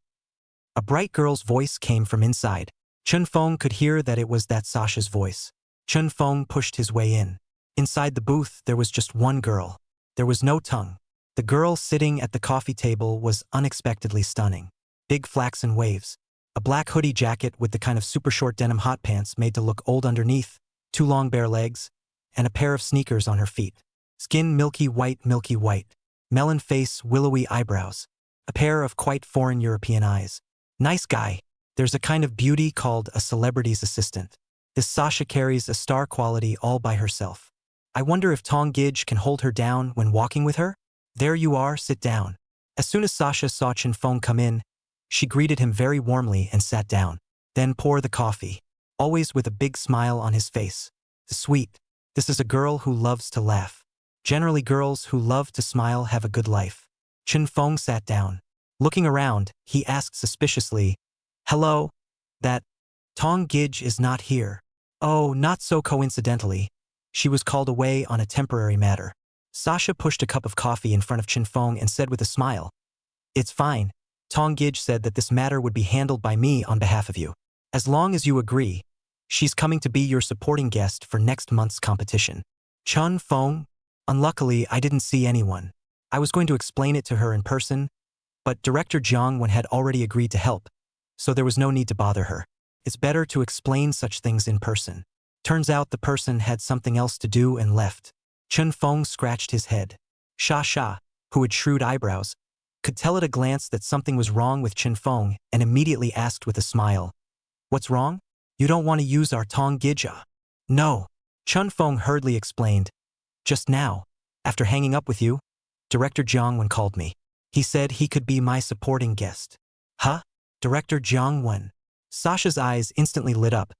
A bright girl's voice came from inside. Chun Feng could hear that it was that Sasha's voice. Chun Feng pushed his way in. Inside the booth, there was just one girl. There was no tongue. The girl sitting at the coffee table was unexpectedly stunning. Big flaxen waves. A black hoodie jacket with the kind of super short denim hot pants made to look old underneath, 2 long bare legs, and a pair of sneakers on her feet. Skin milky white. Melon face, willowy eyebrows. A pair of quite foreign European eyes. Nice guy. There's a kind of beauty called a celebrity's assistant. This Sasha carries a star quality all by herself. I wonder if Tong Gij can hold her down when walking with her? There you are, sit down. As soon as Sasha saw Chen Feng come in, she greeted him very warmly and sat down. Then pour the coffee, always with a big smile on his face. Sweet. This is a girl who loves to laugh. Generally girls who love to smile have a good life. Chen Feng sat down. Looking around, he asked suspiciously, hello? That Tong Gij is not here. Oh, not so coincidentally. She was called away on a temporary matter. Sasha pushed a cup of coffee in front of Chen Feng and said with a smile, it's fine. Tong Gij said that this matter would be handled by me on behalf of you. As long as you agree, she's coming to be your supporting guest for next month's competition. Chen Feng? Unluckily, I didn't see anyone. I was going to explain it to her in person, but Director Jiang Wen had already agreed to help, so there was no need to bother her. It's better to explain such things in person. Turns out the person had something else to do and left. Chen Feng scratched his head. Sha, who had shrewd eyebrows, could tell at a glance that something was wrong with Chen Feng and immediately asked with a smile, what's wrong? You don't want to use our Tong Gij? No. Chen Feng hurriedly explained. Just now, after hanging up with you, Director Jiang called me. He said he could be my supporting guest. Huh? Director Jiang. Sasha's eyes instantly lit up,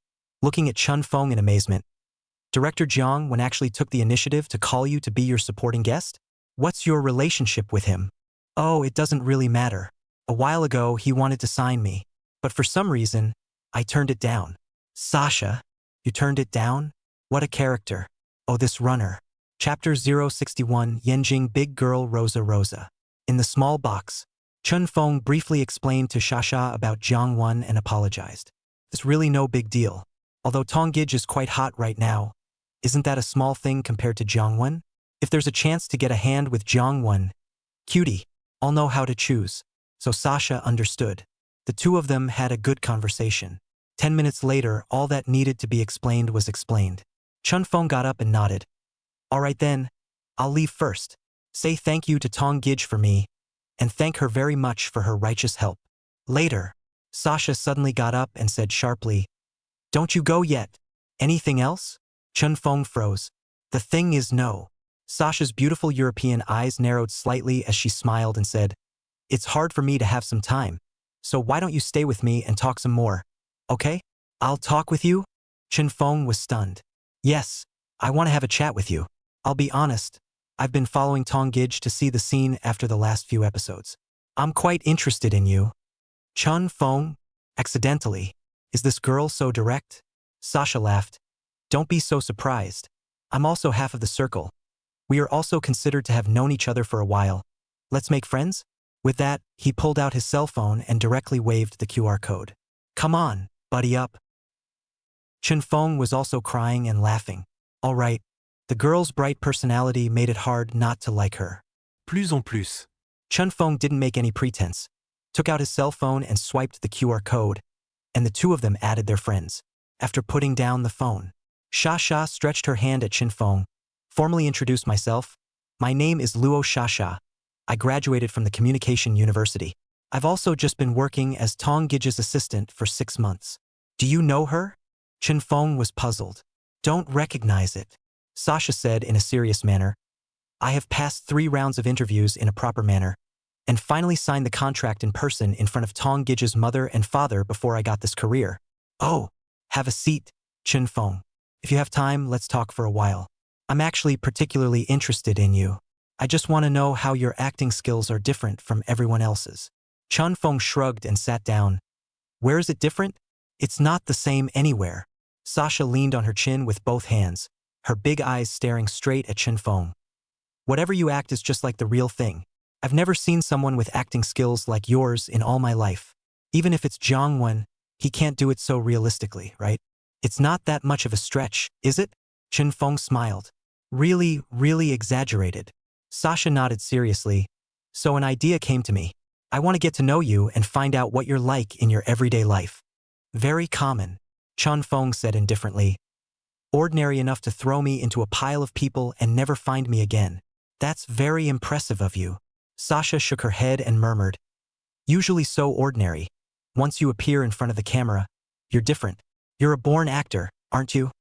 looking at Chun Feng in amazement. Director Jiang actually took the initiative to call you to be your supporting guest? What's your relationship with him? Oh, it doesn't really matter. A while ago, he wanted to sign me, but for some reason, I turned it down. Sasha, you turned it down? What a character. Oh, this runner. Chapter 061, Yenjing Big Girl Rosa. In the small box, Chun Feng briefly explained to Sasha about Jiang Wen and apologized. It's really no big deal. Although Tonggij is quite hot right now, isn't that a small thing compared to Jiang Wen? If there's a chance to get a hand with Jiang Wen, cutie, I'll know how to choose. So Sasha understood. The two of them had a good conversation. 10 minutes later, all that needed to be explained was explained. Chun Feng got up and nodded. All right then, I'll leave first. Say thank you to Tonggij for me, and thank her very much for her righteous help. Later, Sasha suddenly got up and said sharply, Don't you go yet. Anything else? Chun Feng froze. The thing is no. Sasha's beautiful European eyes narrowed slightly as she smiled and said, It's hard for me to have some time, so why don't you stay with me and talk some more? Okay? I'll talk with you? Chun Feng was stunned. Yes, I want to have a chat with you. I'll be honest, I've been following Tonggij to see the scene after the last few episodes. I'm quite interested in you. Chun Feng? Accidentally. Is this girl so direct? Sasha laughed. Don't be so surprised. I'm also half of the circle. We are also considered to have known each other for a while. Let's make friends? With that, he pulled out his cell phone and directly waved the QR code. Come on, buddy up. Chun Feng was also crying and laughing. All right. The girl's bright personality made it hard not to like her. Plus en plus. Chun Feng didn't make any pretense, took out his cell phone and swiped the QR code, and the two of them added their friends. After putting down the phone, Sha stretched her hand at Chun Feng, formally introduced myself. My name is Luo Sha. I graduated from the Communication University. I've also just been working as Tonggij's assistant for 6 months. Do you know her? Chun Feng was puzzled. Don't recognize it, Sasha said in a serious manner. I have passed 3 rounds of interviews in a proper manner, and finally signed the contract in person in front of Tonggij's mother and father before I got this career. Oh, have a seat, Chun Feng. If you have time, let's talk for a while. I'm actually particularly interested in you. I just want to know how your acting skills are different from everyone else's. Chun Feng shrugged and sat down. Where is it different? It's not the same anywhere. Sasha leaned on her chin with both hands, her big eyes staring straight at Chun Feng. Whatever you act is just like the real thing. I've never seen someone with acting skills like yours in all my life. Even if it's Jiang Wen, he can't do it so realistically, right? It's not that much of a stretch, is it? Chun Feng smiled. Really exaggerated. Sasha nodded seriously. So an idea came to me. I want to get to know you and find out what you're like in your everyday life. Very common, Chun Feng said indifferently. Ordinary enough to throw me into a pile of people and never find me again. That's very impressive of you. Sasha shook her head and murmured. Usually so ordinary. Once you appear in front of the camera, you're different. You're a born actor, aren't you?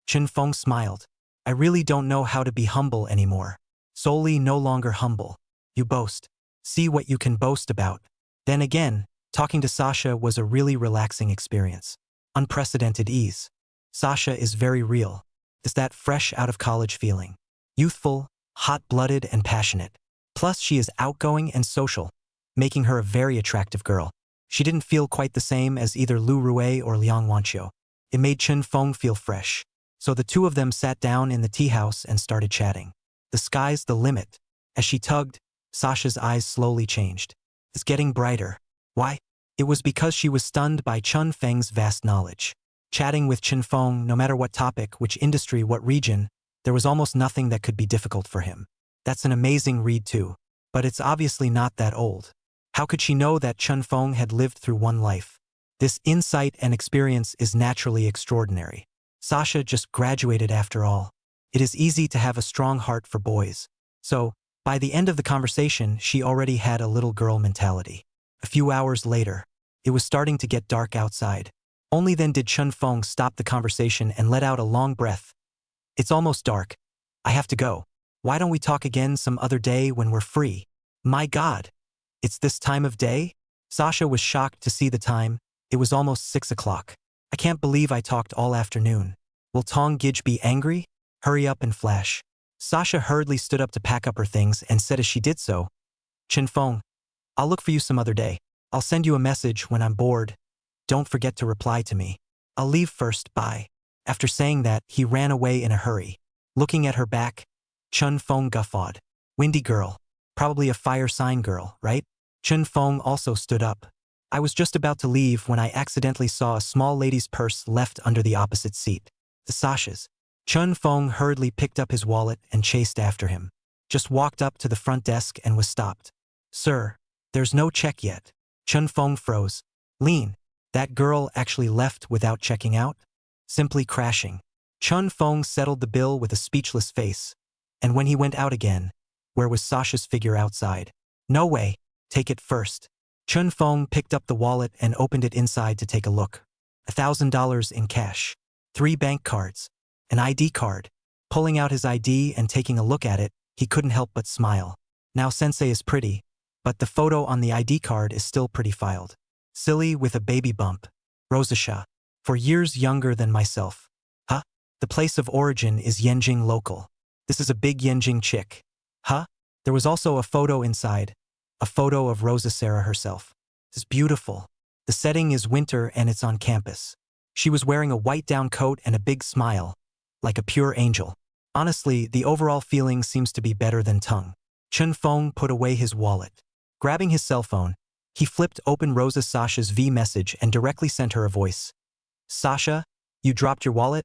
Chun Feng smiled. I really don't know how to be humble anymore. Solely no longer humble. You boast. See what you can boast about. Then again, talking to Sasha was a really relaxing experience. Unprecedented ease. Sasha is very real. It's that fresh out of college feeling. Youthful, hot-blooded, and passionate. Plus, she is outgoing and social, making her a very attractive girl. She didn't feel quite the same as either Lu Rui or Liang Wanqiu. It made Chun Feng feel fresh. So the two of them sat down in the tea house and started chatting. The sky's the limit. As she tugged, Sasha's eyes slowly changed. It's getting brighter. Why? It was because she was stunned by Chun Feng's vast knowledge. Chatting with Chun Feng, no matter what topic, which industry, what region, there was almost nothing that could be difficult for him. That's an amazing read too. But it's obviously not that old. How could she know that Chun Feng had lived through one life? This insight and experience is naturally extraordinary. Sasha just graduated after all. It is easy to have a strong heart for boys. So, by the end of the conversation, she already had a little girl mentality. A few hours later, it was starting to get dark outside. Only then did Chun Feng stop the conversation and let out a long breath. It's almost dark. I have to go. Why don't we talk again some other day when we're free? My God. It's this time of day? Sasha was shocked to see the time. It was almost 6 o'clock. I can't believe I talked all afternoon. Will Tong Gij be angry? Hurry up and flash. Sasha hurriedly stood up to pack up her things and said as she did so, Chen Feng, I'll look for you some other day. I'll send you a message when I'm bored. Don't forget to reply to me. I'll leave first, bye. After saying that, he ran away in a hurry. Looking at her back, Chen Feng guffawed. Windy girl. Probably a fire sign girl, right? Chen Feng also stood up. I was just about to leave when I accidentally saw a small lady's purse left under the opposite seat. The Sasha's. Chen Feng hurriedly picked up his wallet and chased after him. Just walked up to the front desk and was stopped. Sir, there's no check yet. Chen Feng froze. Lean. That girl actually left without checking out? Simply crashing. Chen Feng settled the bill with a speechless face. And when he went out again, where was Sasha's figure outside? No way. Take it first. Chen Feng picked up the wallet and opened it inside to take a look. $1,000 in cash. 3 bank cards. An ID card. Pulling out his ID and taking a look at it, he couldn't help but smile. Now Sensei is pretty, but the photo on the ID card is still pretty filed. Silly with a baby bump. Rosacea. 4 years younger than myself. Huh? The place of origin is Yenjing local. This is a big Yenjing chick. Huh? There was also a photo inside. A photo of Rosa Sarah herself. It's beautiful. The setting is winter and it's on campus. She was wearing a white down coat and a big smile. Like a pure angel. Honestly, the overall feeling seems to be better than tongue. Chen Feng put away his wallet. Grabbing his cell phone, he flipped open Rosa Sasha's V message and directly sent her a voice. Sasha, you dropped your wallet?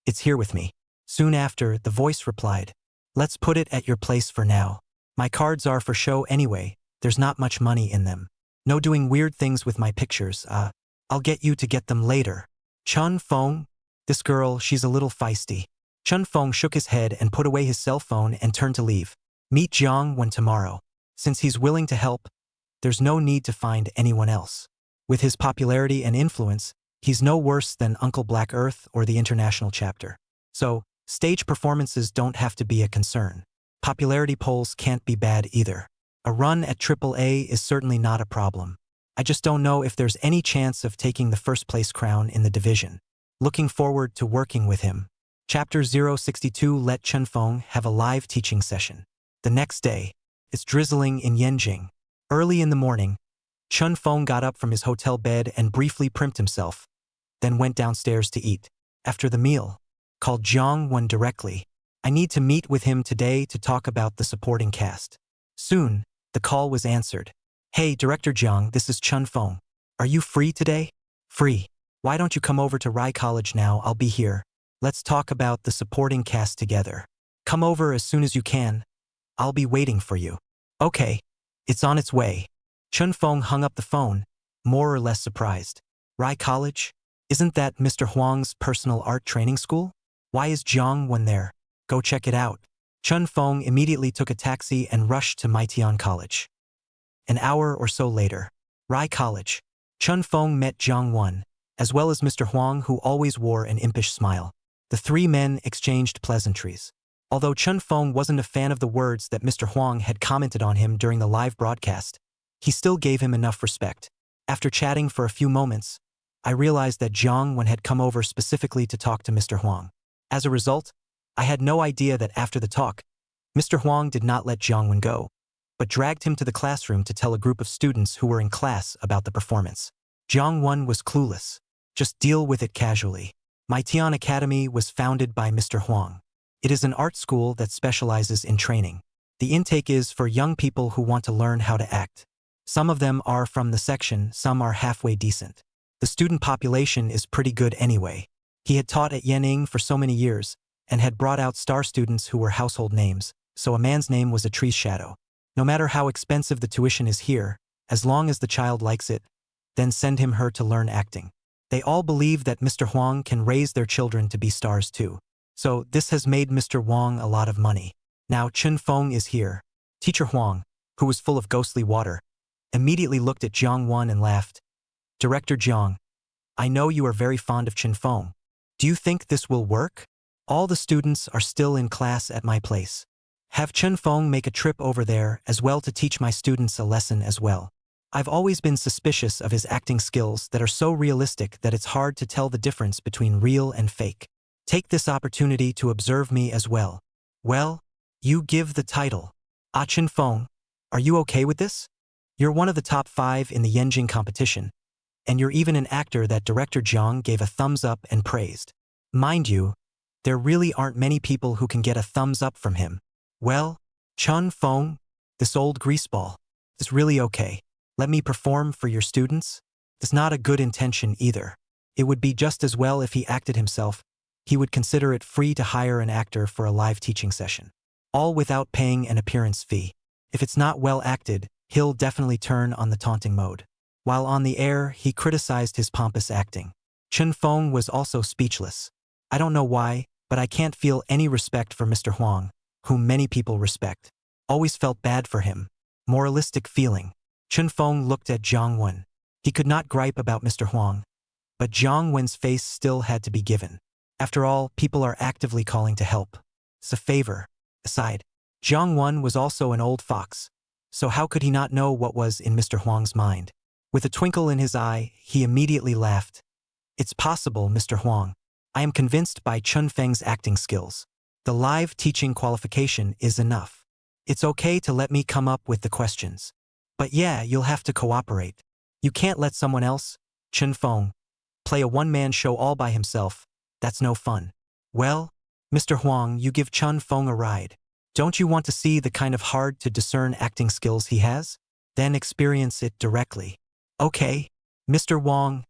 It's here with me. Soon after, the voice replied. Let's put it at your place for now. My cards are for show anyway. There's not much money in them. No doing weird things with my pictures. I'll get you to get them later. Chen Feng? This girl, she's a little feisty. Chen Feng shook his head and put away his cell phone and turned to leave. Meet Jiang when tomorrow. Since he's willing to help, there's no need to find anyone else. With his popularity and influence, he's no worse than Uncle Black Earth or the international chapter. So, stage performances don't have to be a concern. Popularity polls can't be bad either. A run at AAA is certainly not a problem. I just don't know if there's any chance of taking the first place crown in the division. Looking forward to working with him. Chapter 062 let Chen Feng have a live teaching session. The next day, it's drizzling in Yenjing. Early in the morning, Chen Feng got up from his hotel bed and briefly primped himself, then went downstairs to eat. After the meal, called Jiang Wen directly. I need to meet with him today to talk about the supporting cast. Soon, the call was answered. Hey, Director Jiang, this is Chen Feng. Are you free today? Free. Why don't you come over to Rai College now? I'll be here. Let's talk about the supporting cast together. Come over as soon as you can. I'll be waiting for you. Okay. It's on its way. Chen Feng hung up the phone, more or less surprised. Rai College? Isn't that Mr. Huang's personal art training school? Why is Jiang Wen there? Go check it out. Chen Feng immediately took a taxi and rushed to Maitian College. An hour or so later, Rai College. Chen Feng met Jiang Wen, as well as Mr. Huang, who always wore an impish smile. The 3 men exchanged pleasantries. Although Chen Feng wasn't a fan of the words that Mr. Huang had commented on him during the live broadcast, he still gave him enough respect. After chatting for a few moments, I realized that Jiang Wen had come over specifically to talk to Mr. Huang. As a result, I had no idea that after the talk, Mr. Huang did not let Jiang Wen go, but dragged him to the classroom to tell a group of students who were in class about the performance. Jiang Wen was clueless. Just deal with it casually. Maitian Academy was founded by Mr. Huang. It is an art school that specializes in training. The intake is for young people who want to learn how to act. Some of them are from the section, some are halfway decent. The student population is pretty good anyway. He had taught at Yening for so many years, and had brought out star students who were household names, so a man's name was a tree's shadow. No matter how expensive the tuition is here, as long as the child likes it, then send him her to learn acting. They all believe that Mr. Huang can raise their children to be stars too. So this has made Mr. Huang a lot of money. Now Chen Feng is here. Teacher Huang, who was full of ghostly water, immediately looked at Jiang Wen and laughed. Director Jiang, I know you are very fond of Chen Feng. Do you think this will work? All the students are still in class at my place. Have Chen Feng make a trip over there as well to teach my students a lesson as well. I've always been suspicious of his acting skills that are so realistic that it's hard to tell the difference between real and fake. Take this opportunity to observe me as well. Well, you give the title. Chen Feng, are you okay with this? You're one of the top 5 in the Yenjing competition, and you're even an actor that director Jiang gave a thumbs up and praised. Mind you, there really aren't many people who can get a thumbs up from him. Well, Chen Feng, this old greaseball, is really okay. Let me perform for your students? It's not a good intention either. It would be just as well if he acted himself. He would consider it free to hire an actor for a live teaching session. All without paying an appearance fee. If it's not well acted, he'll definitely turn on the taunting mode. While on the air, he criticized his pompous acting. Chen Feng was also speechless. I don't know why, but I can't feel any respect for Mr. Huang, whom many people respect. Always felt bad for him. Moralistic feeling. Chen Feng looked at Jiang Wen. He could not gripe about Mr. Huang, but Jiang Wen's face still had to be given. After all, people are actively calling to help. It's a favor. Aside, Jiang Wen was also an old fox, so how could he not know what was in Mr. Huang's mind? With a twinkle in his eye, he immediately laughed. It's possible, Mr. Huang. I am convinced by Chen Feng's acting skills. The live teaching qualification is enough. It's okay to let me come up with the questions. But yeah, you'll have to cooperate. You can't let someone else, Chen Feng, play a one-man show all by himself. That's no fun. Well, Mr. Huang, you give Chen Feng a ride. Don't you want to see the kind of hard-to-discern acting skills he has? Then experience it directly. Okay, Mr. Huang.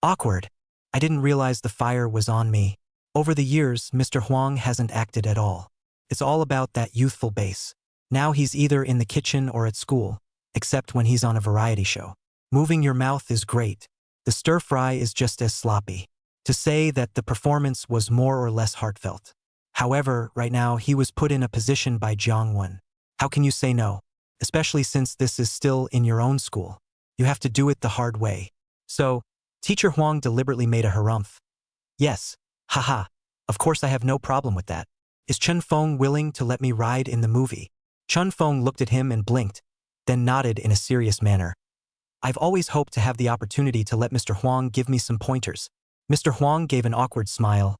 Awkward. I didn't realize the fire was on me. Over the years, Mr. Huang hasn't acted at all. It's all about that youthful base. Now he's either in the kitchen or at school, except when he's on a variety show. Moving your mouth is great. The stir-fry is just as sloppy. To say that the performance was more or less heartfelt. However, right now he was put in a position by Jiang Wen. How can you say no? Especially since this is still in your own school. You have to do it the hard way. So, Teacher Huang deliberately made a harumph. Yes, haha, of course I have no problem with that. Is Chen Feng willing to let me ride in the movie? Chen Feng looked at him and blinked, then nodded in a serious manner. I've always hoped to have the opportunity to let Mr. Huang give me some pointers. Mr. Huang gave an awkward smile.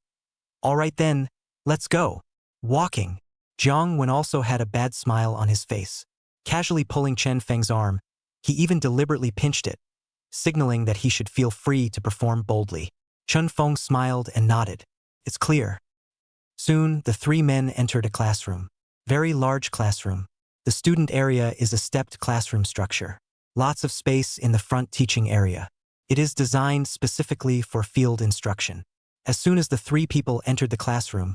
All right then, let's go. Walking. Jiang Wen also had a bad smile on his face. Casually pulling Chen Feng's arm, he even deliberately pinched it, signaling that he should feel free to perform boldly. Chen Feng smiled and nodded. It's clear. Soon, the 3 men entered a classroom. Very large classroom. The student area is a stepped classroom structure. Lots of space in the front teaching area. It is designed specifically for field instruction. As soon as the 3 people entered the classroom,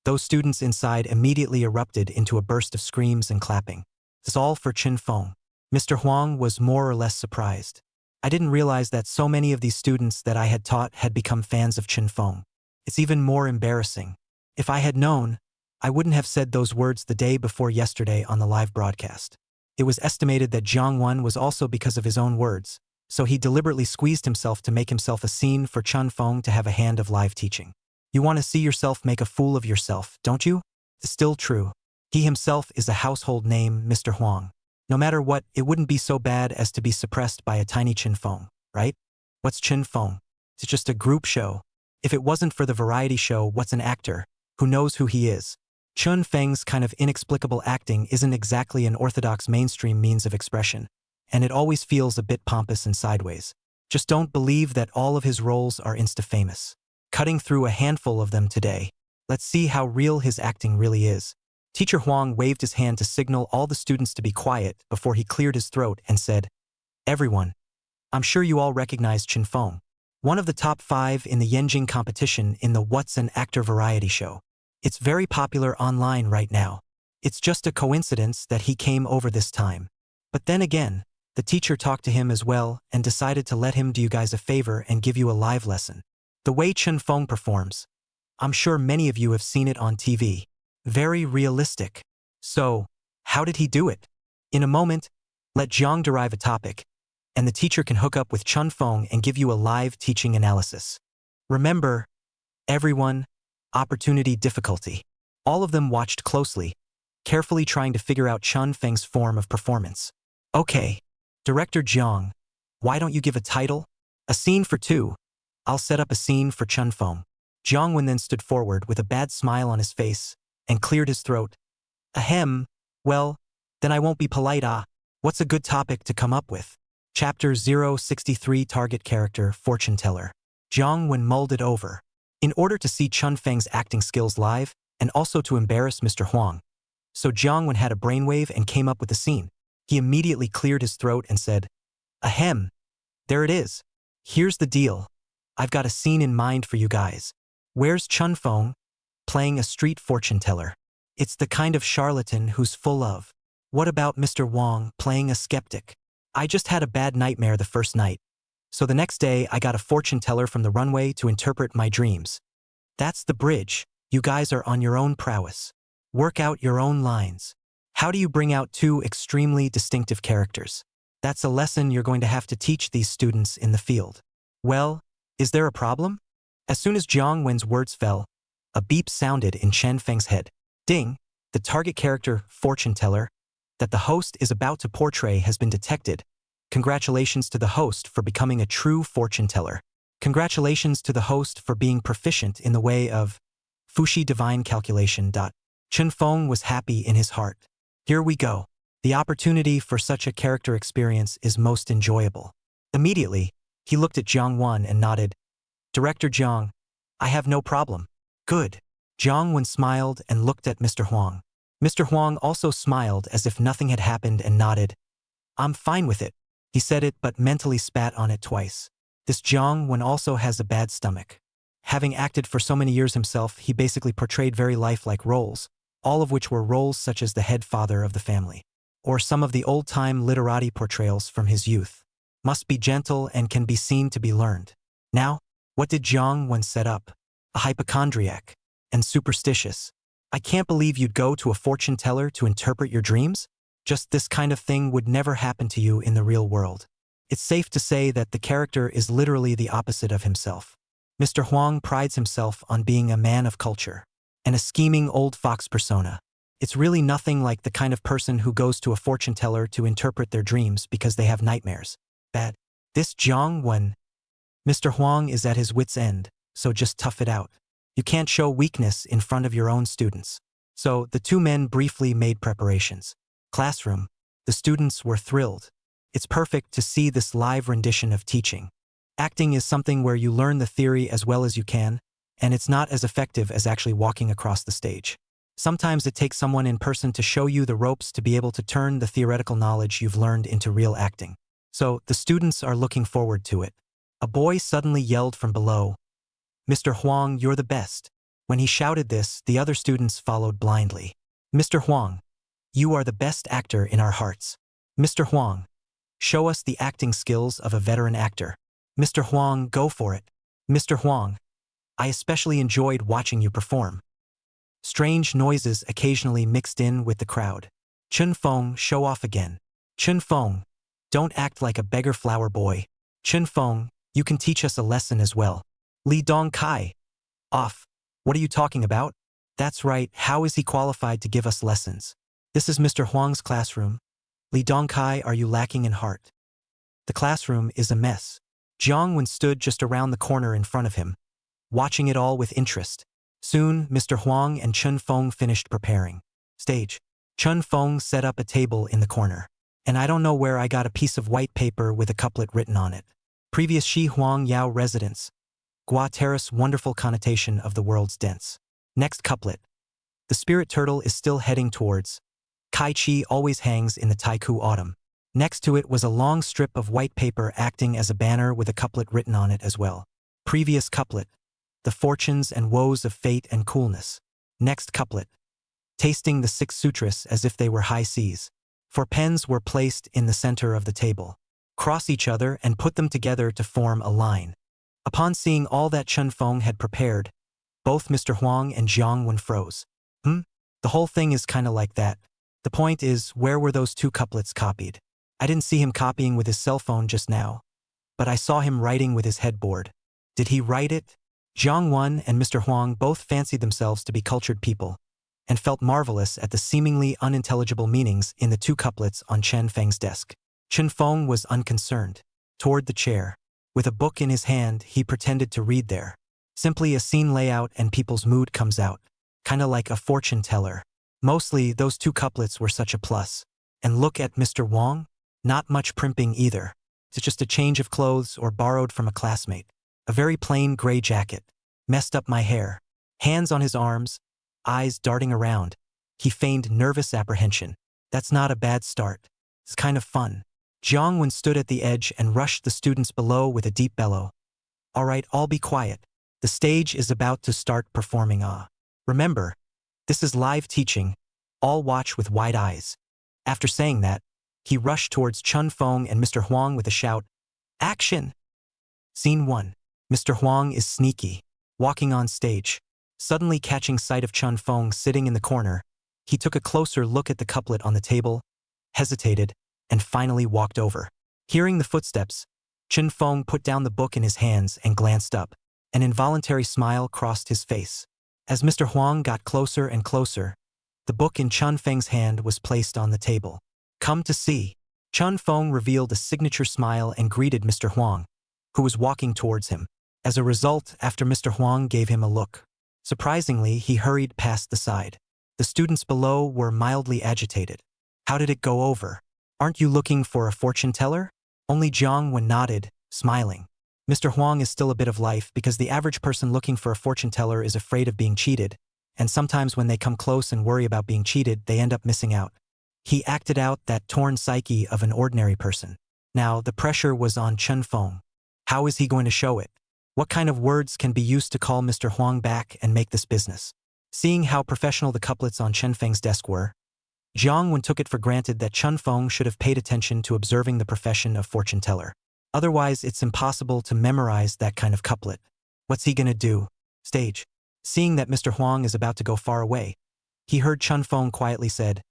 those students inside immediately erupted into a burst of screams and clapping. This all for Chen Feng. Mr. Huang was more or less surprised. I didn't realize that so many of these students that I had taught had become fans of Chen Feng. It's even more embarrassing. If I had known, I wouldn't have said those words the day before yesterday on the live broadcast. It was estimated that Jiang Wen was also because of his own words, so he deliberately squeezed himself to make himself a scene for Chen Feng to have a hand of live teaching. You want to see yourself make a fool of yourself, don't you? It's still true. He himself is a household name, Mr. Huang. No matter what, it wouldn't be so bad as to be suppressed by a tiny Chen Feng, right? What's Chen Feng? It's just a group show. If it wasn't for the variety show, what's an actor? Who knows who he is? Chen Feng's kind of inexplicable acting isn't exactly an orthodox mainstream means of expression, and it always feels a bit pompous and sideways. Just don't believe that all of his roles are insta-famous. Cutting through a handful of them today. Let's see how real his acting really is. Teacher Huang waved his hand to signal all the students to be quiet before he cleared his throat and said, Everyone, I'm sure you all recognize Chen Feng, one of the top 5 in the Yenjing competition in the What's an Actor variety show. It's very popular online right now. It's just a coincidence that he came over this time. But then again, the teacher talked to him as well and decided to let him do you guys a favor and give you a live lesson. The way Chen Feng performs, I'm sure many of you have seen it on TV. Very realistic. So, how did he do it? In a moment, let Jiang derive a topic, and the teacher can hook up with Chen Feng and give you a live teaching analysis. Remember, everyone, opportunity, difficulty. All of them watched closely, carefully trying to figure out Chun Feng's form of performance. Okay, Director Jiang, why don't you give a title? A scene for two. I'll set up a scene for Chun Feng. Jiang Wen then stood forward with a bad smile on his face and cleared his throat. Ahem, well, then I won't be polite. What's a good topic to come up with? Chapter 063, Target Character, Fortune Teller. Jiang Wen mulled it over. In order to see Chun Feng's acting skills live, and also to embarrass Mr. Huang. So Jiang Wen had a brainwave and came up with a scene. He immediately cleared his throat and said, Ahem, there it is. Here's the deal. I've got a scene in mind for you guys. Where's Chun Feng? Playing a street fortune teller. It's the kind of charlatan who's full of. What about Mr. Wang playing a skeptic? I just had a bad nightmare the first night. So the next day I got a fortune teller from the runway to interpret my dreams. That's the bridge. You guys are on your own prowess. Work out your own lines. How do you bring out two extremely distinctive characters? That's a lesson you're going to have to teach these students in the field. Well, is there a problem? As soon as Jiang Wen's words fell, a beep sounded in Chen Feng's head. Ding, the target character, fortune teller, that the host is about to portray has been detected. Congratulations to the host for becoming a true fortune teller. Congratulations to the host for being proficient in the way of Fushi divine calculation. Chun Feng was happy in his heart. Here we go. The opportunity for such a character experience is most enjoyable. Immediately, he looked at Jiang Wen and nodded. Director Jiang, I have no problem. Good. Jiang Wen smiled and looked at Mr. Huang. Mr. Huang also smiled as if nothing had happened and nodded. I'm fine with it. He said it but mentally spat on it twice. This Jiang Wen also has a bad stomach. Having acted for so many years himself, he basically portrayed very lifelike roles, all of which were roles such as the head father of the family, or some of the old-time literati portrayals from his youth. Must be gentle and can be seen to be learned. Now, what did Jiang Wen set up? A hypochondriac and superstitious. I can't believe you'd go to a fortune teller to interpret your dreams? Just this kind of thing would never happen to you in the real world. It's safe to say that the character is literally the opposite of himself. Mr. Huang prides himself on being a man of culture and a scheming old fox persona. It's really nothing like the kind of person who goes to a fortune teller to interpret their dreams because they have nightmares. Bad. This Jiang Wen. Mr. Huang is at his wit's end, so just tough it out. You can't show weakness in front of your own students. So the two men briefly made preparations. Classroom. The students were thrilled. It's perfect to see this live rendition of teaching. Acting is something where you learn the theory as well as you can, and it's not as effective as actually walking across the stage. Sometimes it takes someone in person to show you the ropes to be able to turn the theoretical knowledge you've learned into real acting. So the students are looking forward to it. A boy suddenly yelled from below, Mr. Huang, you're the best. When he shouted this, the other students followed blindly. Mr. Huang, you are the best actor in our hearts. Mr. Huang, show us the acting skills of a veteran actor. Mr. Huang, go for it. Mr. Huang, I especially enjoyed watching you perform. Strange noises occasionally mixed in with the crowd. Chun Feng, show off again. Chun Feng, don't act like a beggar flower boy. Chun Feng, you can teach us a lesson as well. Li Dong Kai. Off. What are you talking about? That's right, how is he qualified to give us lessons? This is Mr. Huang's classroom. Li Dong Kai, are you lacking in heart? The classroom is a mess. Jiang Wen stood just around the corner in front of him, watching it all with interest. Soon, Mr. Huang and Chun Feng finished preparing. Stage. Chun Feng set up a table in the corner. And I don't know where I got a piece of white paper with a couplet written on it. Previous Shi Huang Yao residence. Gua Terrace, wonderful connotation of the world's dense. Next couplet. The spirit turtle is still heading towards. Kai Chi always hangs in the Taiku autumn. Next to it was a long strip of white paper acting as a banner with a couplet written on it as well. Previous couplet. The fortunes and woes of fate and coolness. Next couplet. Tasting the 6 sutras as if they were high seas. 4 pens were placed in the center of the table. Cross each other and put them together to form a line. Upon seeing all that Chun Feng had prepared, both Mr. Huang and Jiang Wen froze. The whole thing is kinda like that. The point is, where were those 2 couplets copied? I didn't see him copying with his cell phone just now, but I saw him writing with his headboard. Did he write it? Jiang Wen and Mr. Huang both fancied themselves to be cultured people, and felt marvelous at the seemingly unintelligible meanings in the two couplets on Chen Feng's desk. Chen Feng was unconcerned. Toward the chair. With a book in his hand, he pretended to read there. Simply a scene layout and people's mood comes out. Kinda like a fortune teller. Mostly, those two couplets were such a plus. And look at Mr. Wang? Not much primping either. It's just a change of clothes or borrowed from a classmate. A very plain gray jacket. Messed up my hair. Hands on his arms, eyes darting around. He feigned nervous apprehension. That's not a bad start. It's kind of fun. Jiang Wen stood at the edge and rushed the students below with a deep bellow. All right, all be quiet. The stage is about to start performing. Remember, this is live teaching. All watch with wide eyes. After saying that, he rushed towards Chen Feng and Mr. Huang with a shout. Action! Scene 1. Mr. Huang is sneaky. Walking on stage. Suddenly catching sight of Chen Feng sitting in the corner, he took a closer look at the couplet on the table, hesitated, and finally walked over. Hearing the footsteps, Chen Feng put down the book in his hands and glanced up. An involuntary smile crossed his face. As Mr. Huang got closer and closer, the book in Chen Feng's hand was placed on the table. Come to see. Chen Feng revealed a signature smile and greeted Mr. Huang, who was walking towards him. As a result, after Mr. Huang gave him a look, surprisingly, he hurried past the side. The students below were mildly agitated. How did it go over? Aren't you looking for a fortune teller? Only Jiang Wen nodded, smiling. Mr. Huang is still a bit of life because the average person looking for a fortune teller is afraid of being cheated, and sometimes when they come close and worry about being cheated, they end up missing out. He acted out that torn psyche of an ordinary person. Now, the pressure was on Chen Feng. How is he going to show it? What kind of words can be used to call Mr. Huang back and make this business? Seeing how professional the couplets on Chen Feng's desk were, Jiang Wen took it for granted that Chen Feng should have paid attention to observing the profession of fortune teller. Otherwise, it's impossible to memorize that kind of couplet. What's he gonna do? Stage. Seeing that Mr. Huang is about to go far away, he heard Chen Feng quietly said,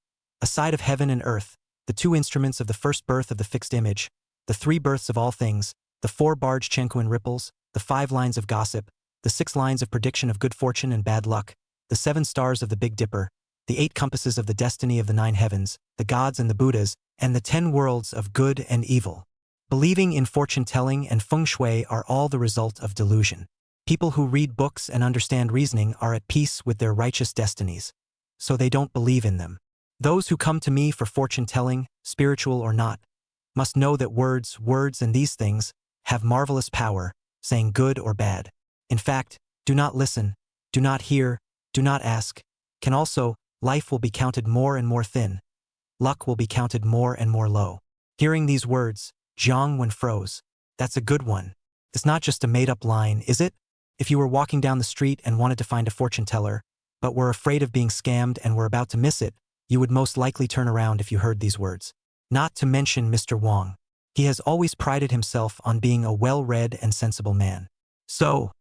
"A side of heaven and earth, the two instruments of the first birth of the fixed image, the three births of all things, the four barge Chenkuan ripples, the 5 lines of gossip, the 6 lines of prediction of good fortune and bad luck, the 7 stars of the Big Dipper, the 8 compasses of the destiny of the 9 heavens, the gods and the Buddhas, and the 10 worlds of good and evil." Believing in fortune-telling and feng shui are all the result of delusion. People who read books and understand reasoning are at peace with their righteous destinies, so they don't believe in them. Those who come to me for fortune-telling, spiritual or not, must know that words and these things have marvelous power, saying good or bad. In fact, do not listen, do not hear, do not ask, can also, life will be counted more and more thin. Luck will be counted more and more low. Hearing these words, Jiang Wen froze. That's a good one. It's not just a made-up line, is it? If you were walking down the street and wanted to find a fortune teller, but were afraid of being scammed and were about to miss it, you would most likely turn around if you heard these words. Not to mention Mr. Wang. He has always prided himself on being a well-read and sensible man. So,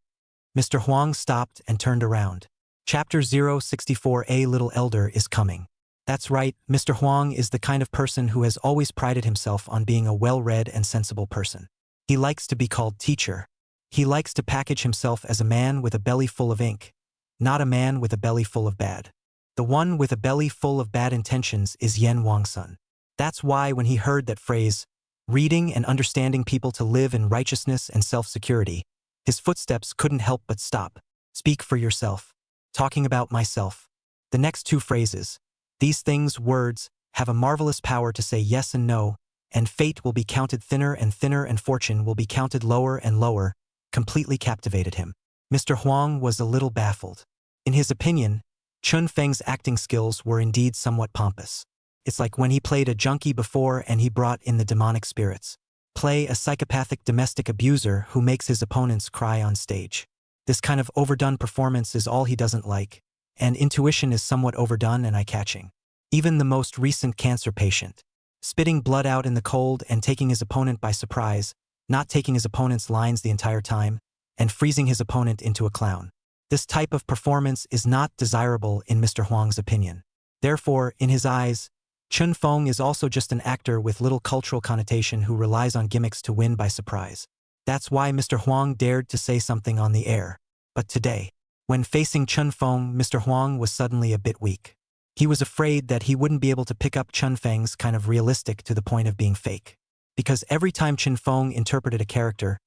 Mr. Huang stopped and turned around. Chapter 064, A Little Elder is coming. That's right, Mr. Huang is the kind of person who has always prided himself on being a well-read and sensible person. He likes to be called teacher. He likes to package himself as a man with a belly full of ink, not a man with a belly full of bad. The one with a belly full of bad intentions is Yan Wangsun. That's why when he heard that phrase, reading and understanding people to live in righteousness and self-security, his footsteps couldn't help but stop. Speak for yourself. Talking about myself. The next 2 phrases, these things, words, have a marvelous power to say yes and no, and fate will be counted thinner and thinner and fortune will be counted lower and lower, completely captivated him. Mr. Huang was a little baffled. In his opinion, Chen Feng's acting skills were indeed somewhat pompous. It's like when he played a junkie before and he brought in the demonic spirits. Play a psychopathic domestic abuser who makes his opponents cry on stage. This kind of overdone performance is all he doesn't like, and intuition is somewhat overdone and eye-catching. Even the most recent cancer patient, spitting blood out in the cold and taking his opponent by surprise, not taking his opponent's lines the entire time, and freezing his opponent into a clown. This type of performance is not desirable in Mr. Huang's opinion. Therefore, in his eyes, Chen Feng is also just an actor with little cultural connotation who relies on gimmicks to win by surprise. That's why Mr. Huang dared to say something on the air. But today, when facing Chun Feng, Mr. Huang was suddenly a bit weak. He was afraid that he wouldn't be able to pick up Chun Feng's kind of realistic to the point of being fake. Because every time Chun Feng interpreted a character,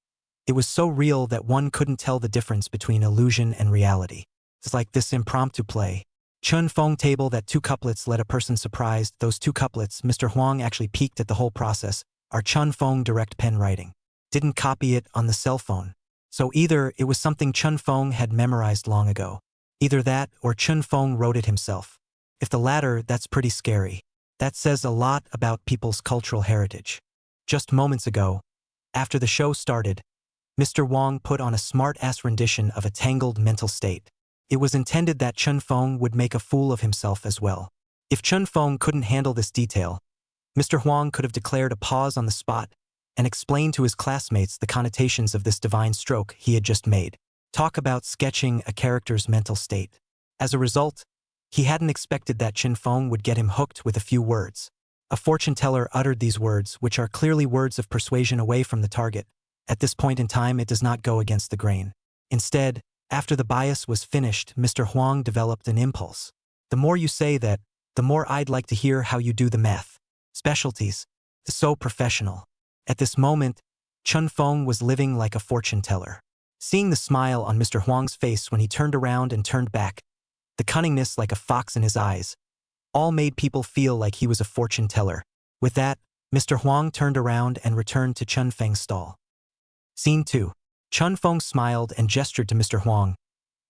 it was so real that one couldn't tell the difference between illusion and reality. It's like this impromptu play. Chun Feng table that 2 couplets let a person surprised. Those 2 couplets, Mr. Huang actually peeked at the whole process, are Chun Feng direct pen writing. Didn't copy it on the cell phone. So either it was something Chun Feng had memorized long ago. Either that or Chun Feng wrote it himself. If the latter, that's pretty scary. That says a lot about people's cultural heritage. Just moments ago, after the show started, Mr. Huang put on a smart-ass rendition of a tangled mental state. It was intended that Chun Feng would make a fool of himself as well. If Chun Feng couldn't handle this detail, Mr. Huang could have declared a pause on the spot and explained to his classmates the connotations of this divine stroke he had just made. Talk about sketching a character's mental state. As a result, he hadn't expected that Chun Feng would get him hooked with a few words. A fortune teller uttered these words, which are clearly words of persuasion away from the target. At this point in time, it does not go against the grain. Instead, after the bias was finished, Mr. Huang developed an impulse. The more you say that, the more I'd like to hear how you do the math. Specialties. So professional. At this moment, Chun Feng was living like a fortune teller. Seeing the smile on Mr. Huang's face when he turned around and turned back, the cunningness like a fox in his eyes, all made people feel like he was a fortune teller. With that, Mr. Huang turned around and returned to Chun Feng's stall. Scene 2. Chun Feng smiled and gestured to Mr. Huang.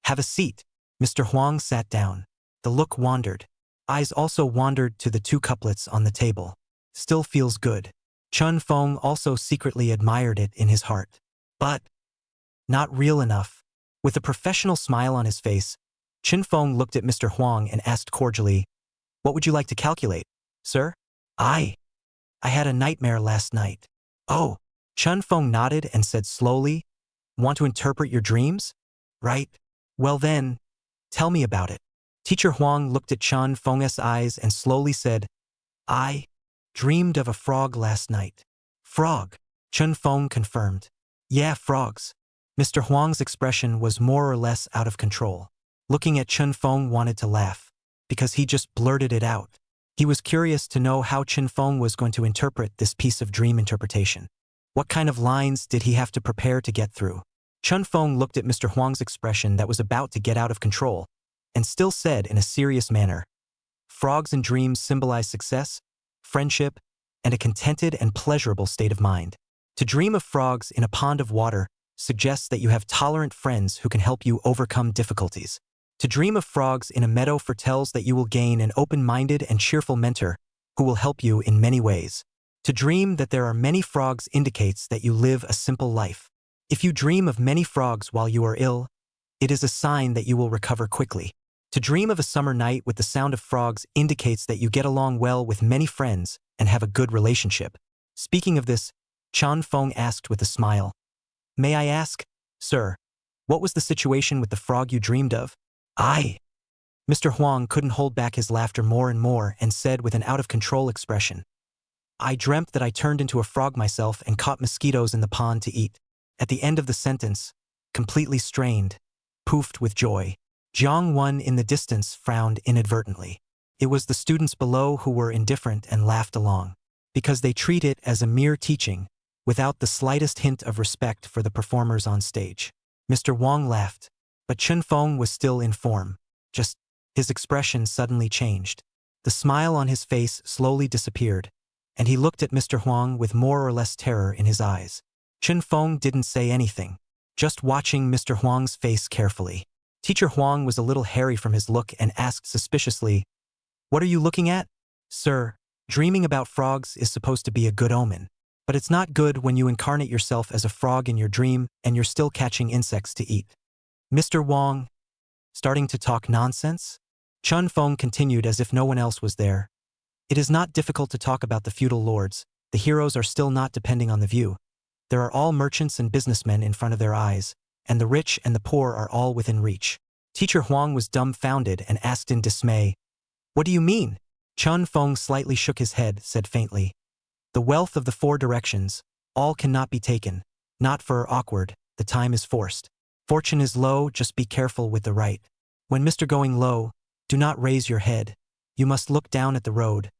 Have a seat. Mr. Huang sat down. The look wandered. Eyes also wandered to the 2 couplets on the table. Still feels good. Chun Feng also secretly admired it in his heart. But not real enough. With a professional smile on his face, Chun Feng looked at Mr. Huang and asked cordially, "What would you like to calculate, sir?" I had a nightmare last night." "Oh." Chun Feng nodded and said slowly, "Want to interpret your dreams? Right. Well then, tell me about it." Teacher Huang looked at Chun Feng's eyes and slowly said, "I dreamed of a frog last night." "Frog?" Chun Feng confirmed. "Yeah, frogs." Mr. Huang's expression was more or less out of control. Looking at Chun Feng wanted to laugh, because he just blurted it out. He was curious to know how Chun Feng was going to interpret this piece of dream interpretation. What kind of lines did he have to prepare to get through? Chun Feng looked at Mr. Huang's expression that was about to get out of control, and still said in a serious manner, "Frogs in dreams symbolize success, friendship, and a contented and pleasurable state of mind. To dream of frogs in a pond of water suggests that you have tolerant friends who can help you overcome difficulties. To dream of frogs in a meadow foretells that you will gain an open-minded and cheerful mentor who will help you in many ways. To dream that there are many frogs indicates that you live a simple life. If you dream of many frogs while you are ill, it is a sign that you will recover quickly. To dream of a summer night with the sound of frogs indicates that you get along well with many friends and have a good relationship." Speaking of this, Chun Feng asked with a smile, "May I ask, sir, what was the situation with the frog you dreamed of?" Mr. Huang couldn't hold back his laughter more and more and said with an out-of-control expression, "I dreamt that I turned into a frog myself and caught mosquitoes in the pond to eat." At the end of the sentence, completely strained, poofed with joy, Jiang Wen in the distance frowned inadvertently. It was the students below who were indifferent and laughed along, because they treat it as a mere teaching, without the slightest hint of respect for the performers on stage. Mr. Huang laughed, but Chun Feng was still in form. Just, his expression suddenly changed. The smile on his face slowly disappeared, and he looked at Mr. Huang with more or less terror in his eyes. Chun Feng didn't say anything, just watching Mr. Huang's face carefully. Teacher Huang was a little hairy from his look and asked suspiciously, "What are you looking at?" "Sir, dreaming about frogs is supposed to be a good omen. But it's not good when you incarnate yourself as a frog in your dream and you're still catching insects to eat." Mr. Huang, starting to talk nonsense? Chun Feng continued as if no one else was there. "It is not difficult to talk about the feudal lords. The heroes are still not depending on the view. There are all merchants and businessmen in front of their eyes, and the rich and the poor are all within reach." Teacher Huang was dumbfounded and asked in dismay, "What do you mean?" Chun Feng slightly shook his head, said faintly, "The wealth of the 4 directions, all cannot be taken, not for awkward, the time is forced." Fortune is low, just be careful with the right. When Mr. Going low, do not raise your head. You must look down at the road.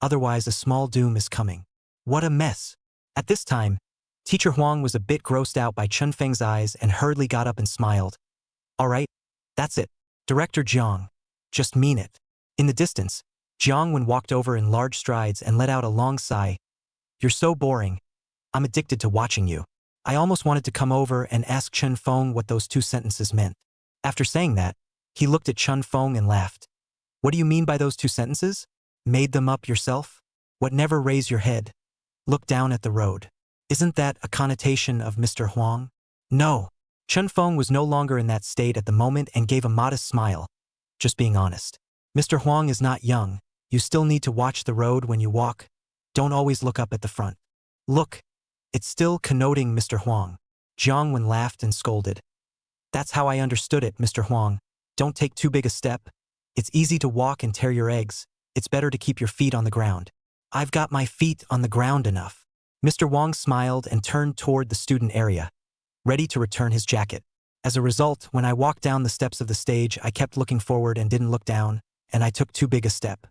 Otherwise a small doom is coming. What a mess. At this time, Teacher Huang was a bit grossed out by Chun Feng's eyes and hurriedly got up and smiled. All right, that's it. Director Jiang. Just mean it. In the distance, Jiang Wen walked over in large strides and let out a long sigh. You're so boring. I'm addicted to watching you. I almost wanted to come over and ask Chun Feng what those 2 sentences meant. After saying that, he looked at Chun Feng and laughed. What do you mean by those 2 sentences? Made them up yourself? What, never raise your head? Look down at the road. Isn't that a connotation of Mr. Huang? No. Chun Feng was no longer in that state at the moment and gave a modest smile. Just being honest. Mr. Huang is not young. You still need to watch the road when you walk. Don't always look up at the front. Look. It's still connoting Mr. Huang. Jiang Wen laughed and scolded. That's how I understood it, Mr. Huang. Don't take too big a step. It's easy to walk and tear your eggs. It's better to keep your feet on the ground. I've got my feet on the ground enough. Mr. Huang smiled and turned toward the student area, ready to return his jacket. As a result, when I walked down the steps of the stage, I kept looking forward and didn't look down, and I took too big a step.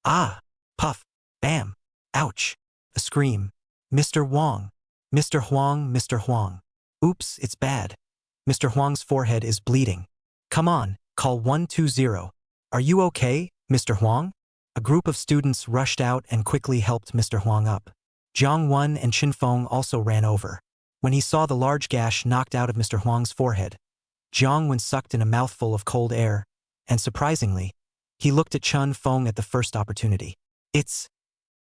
Ah! Puff! Bam! Ouch! A scream. Mr. Huang! Mr. Huang! Mr. Huang! Oops, it's bad. Mr. Huang's forehead is bleeding. Come on, call 120. Are you okay, Mr. Huang? A group of students rushed out and quickly helped Mr. Huang up. Jiang Wen and Chin Feng also ran over. When he saw the large gash knocked out of Mr. Huang's forehead, Jiang Wen sucked in a mouthful of cold air, and surprisingly, he looked at Chun Feng at the first opportunity. It's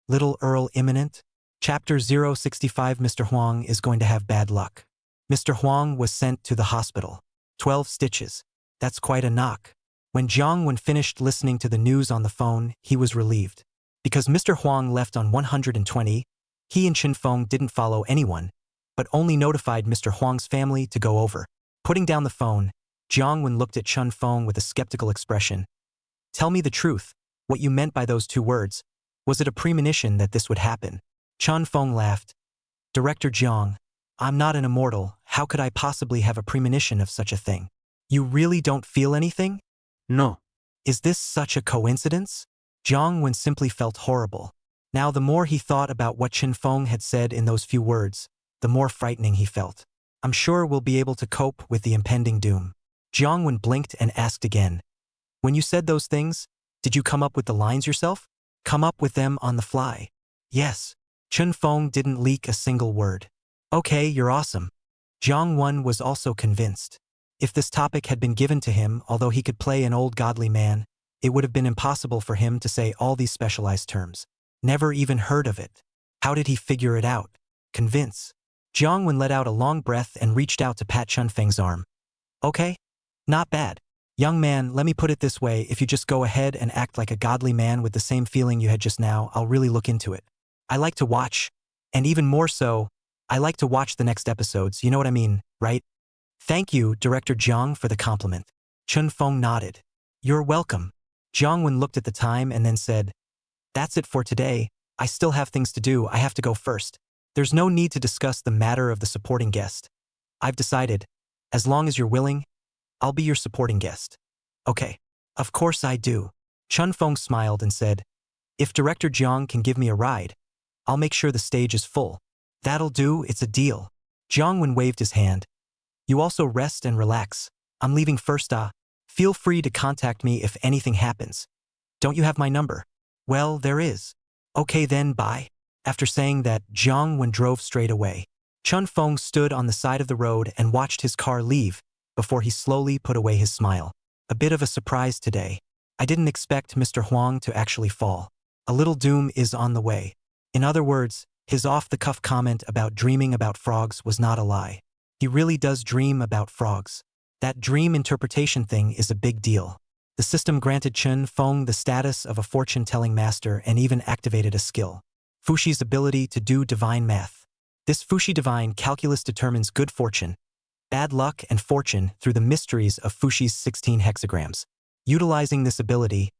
Little Earl imminent? Chapter 065. Mr. Huang is going to have bad luck. Mr. Huang was sent to the hospital. 12 stitches. That's quite a knock. When Jiang Wen finished listening to the news on the phone, he was relieved. Because Mr. Huang left on 120, he and Chin Feng didn't follow anyone, but only notified Mr. Huang's family to go over. Putting down the phone, Jiang Wen looked at Chun Feng with a skeptical expression. Tell me the truth, what you meant by those 2 words. Was it a premonition that this would happen? Chun Feng laughed. Director Jiang, I'm not an immortal, how could I possibly have a premonition of such a thing? You really don't feel anything? No. Is this such a coincidence? Jiang Wen simply felt horrible. Now the more he thought about what Chin Feng had said in those few words, the more frightening he felt. I'm sure we'll be able to cope with the impending doom. Jiang Wen blinked and asked again. When you said those things, did you come up with the lines yourself? Come up with them on the fly? Yes. Chun Feng didn't leak a single word. Okay, you're awesome. Jiang Wen was also convinced. If this topic had been given to him, although he could play an old godly man, it would have been impossible for him to say all these specialized terms. Never even heard of it. How did he figure it out? Convince. Jiang Wen let out a long breath and reached out to pat Chun Feng's arm. Okay? Not bad. Young man, let me put it this way, if you just go ahead and act like a godly man with the same feeling you had just now, I'll really look into it. I like to watch, and even more so, I like to watch the next episodes, you know what I mean, right? Thank you, Director Jiang, for the compliment. Chun Feng nodded. You're welcome. Jiang Wen looked at the time and then said, That's it for today. I still have things to do, I have to go first. There's no need to discuss the matter of the supporting guest. I've decided, as long as you're willing, I'll be your supporting guest. Okay. Of course I do. Chun Feng smiled and said, If Director Jiang can give me a ride, I'll make sure the stage is full. That'll do, it's a deal. Jiang Wen waved his hand. You also rest and relax. I'm leaving first. Feel free to contact me if anything happens. Don't you have my number? Well, there is. Okay then, bye. After saying that, Jiang Wen drove straight away. Chun Feng stood on the side of the road and watched his car leave before he slowly put away his smile. A bit of a surprise today. I didn't expect Mr. Huang to actually fall. A little doom is on the way. In other words, his off-the-cuff comment about dreaming about frogs was not a lie. He really does dream about frogs. That dream interpretation thing is a big deal. The system granted Chun Feng the status of a fortune-telling master and even activated a skill. Fushi's ability to do divine math. This Fushi divine calculus determines good fortune, bad luck, and fortune through the mysteries of Fushi's 16 hexagrams. Utilizing this ability,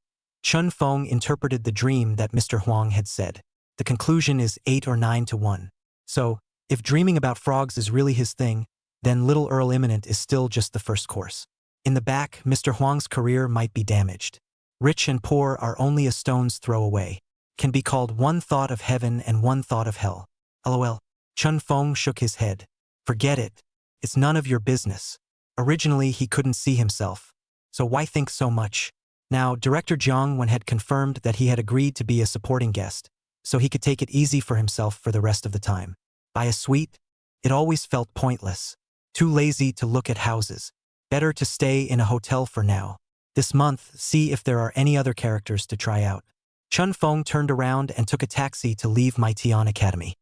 Chun Feng interpreted the dream that Mr. Huang had said. The conclusion is 8 or 9 to 1. So, if dreaming about frogs is really his thing, then Little Earl Imminent is still just the first course. In the back, Mr. Huang's career might be damaged. Rich and poor are only a stone's throw away. Can be called one thought of heaven and one thought of hell. LOL. Chun Feng shook his head. Forget it. It's none of your business. Originally, he couldn't see himself. So why think so much? Now, Director Jiang Wen had confirmed that he had agreed to be a supporting guest, so he could take it easy for himself for the rest of the time. Buy a suite? It always felt pointless. Too lazy to look at houses. Better to stay in a hotel for now. This month, see if there are any other characters to try out. Chun Feng turned around and took a taxi to leave My Tian Academy.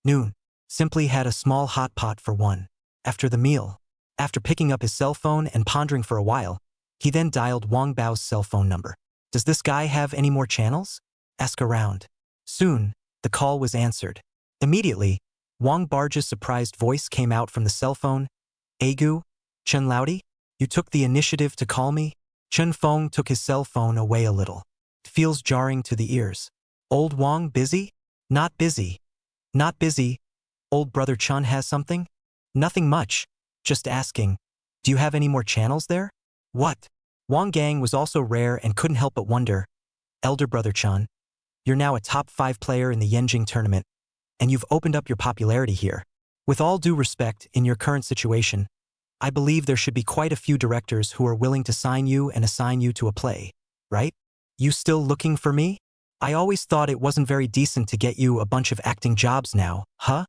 Noon. Simply had a small hot pot for one. After the meal, after picking up his cell phone and pondering for a while, he then dialed Wang Bao's cell phone number. Does this guy have any more channels? Ask around. Soon, the call was answered. Immediately, Wang Barge's surprised voice came out from the cell phone. Agu? Chen Laudi? You took the initiative to call me? Chun Feng took his cell phone away a little. It feels jarring to the ears. Old Wang busy? Not busy. Not busy. Old brother Chun has something? Nothing much. Just asking. Do you have any more channels there? What? Wang Gang was also rare and couldn't help but wonder. Elder brother Chun, you're now a top 5 player in the Yenjing tournament, and you've opened up your popularity here. With all due respect, in your current situation, I believe there should be quite a few directors who are willing to sign you and assign you to a play, right? You still looking for me? I always thought it wasn't very decent to get you a bunch of acting jobs now, huh?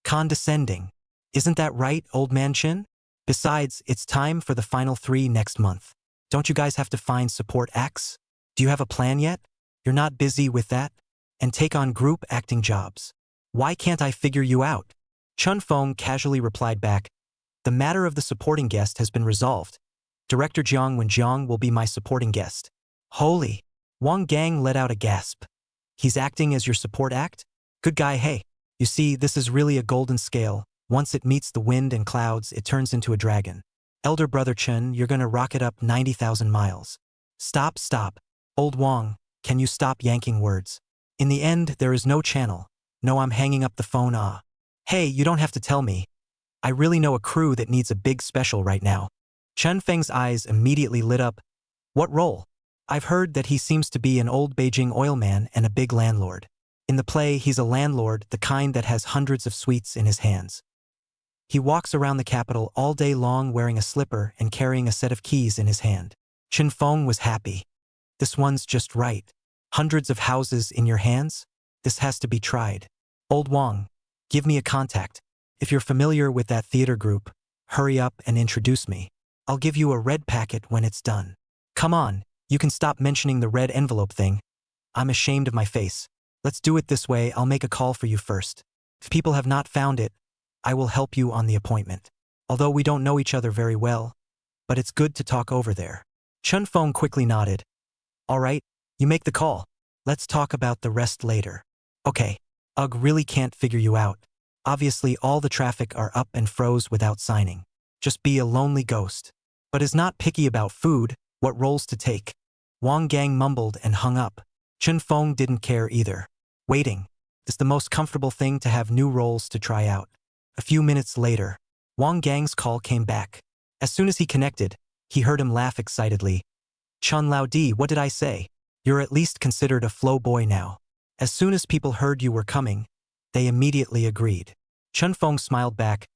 Condescending. Isn't that right, old man Chin? Besides, it's time for the final 3 next month. Don't you guys have to find support acts? Do you have a plan yet? You're not busy with that? And take on group acting jobs. Why can't I figure you out? Chun Feng casually replied back. The matter of the supporting guest has been resolved. Director Jiang Wen will be my supporting guest. Holy! Wang Gang let out a gasp. He's acting as your support act? Good guy, hey. You see, this is really a golden scale. Once it meets the wind and clouds, it turns into a dragon. Elder brother Chen, you're gonna rocket up 90,000 miles. Stop, stop. Old Wang, can you stop yanking words? In the end, there is no channel. No, I'm hanging up the phone, ah. Hey, you don't have to tell me. I really know a crew that needs a big special right now. Chen Feng's eyes immediately lit up. What role? I've heard that he seems to be an old Beijing oil man and a big landlord. In the play, he's a landlord, the kind that has hundreds of suites in his hands. He walks around the capital all day long wearing a slipper and carrying a set of keys in his hand. Chen Feng was happy. This one's just right. Hundreds of houses in your hands? This has to be tried. Old Wang, give me a contact. If you're familiar with that theater group, hurry up and introduce me. I'll give you a red packet when it's done. Come on, you can stop mentioning the red envelope thing. I'm ashamed of my face. Let's do it this way, I'll make a call for you first. If people have not found it, I will help you on the appointment. Although we don't know each other very well, but it's good to talk over there. Chun Feng quickly nodded. All right, you make the call. Let's talk about the rest later. Okay, Ugh, really can't figure you out. Obviously all the traffic are up and froze without signing. Just be a lonely ghost. But is not picky about food, what roles to take. Wang Gang mumbled and hung up. Chun Feng didn't care either. Waiting. It's the most comfortable thing to have new roles to try out. A few minutes later, Wang Gang's call came back. As soon as he connected, he heard him laugh excitedly. Chun Laudi, what did I say? You're at least considered a flow boy now. As soon as people heard you were coming, they immediately agreed. Chun Feng smiled back.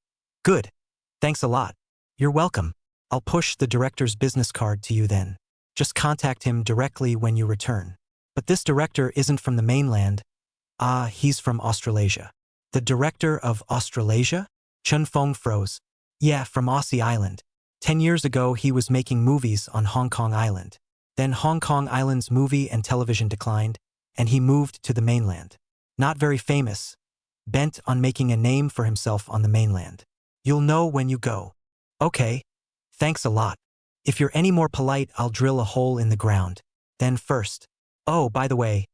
Good. Thanks a lot. You're welcome. I'll push the director's business card to you then. Just contact him directly when you return. But this director isn't from the mainland. Ah, he's from Australasia. The director of Australasia? Chun Feng froze. Yeah, from Aussie Island. 10 years ago he was making movies on Hong Kong Island. Then Hong Kong Island's movie and television declined, and he moved to the mainland. Not very famous. Bent on making a name for himself on the mainland. You'll know when you go. Okay. Thanks a lot. If you're any more polite, I'll drill a hole in the ground. Then first. Oh, by the way,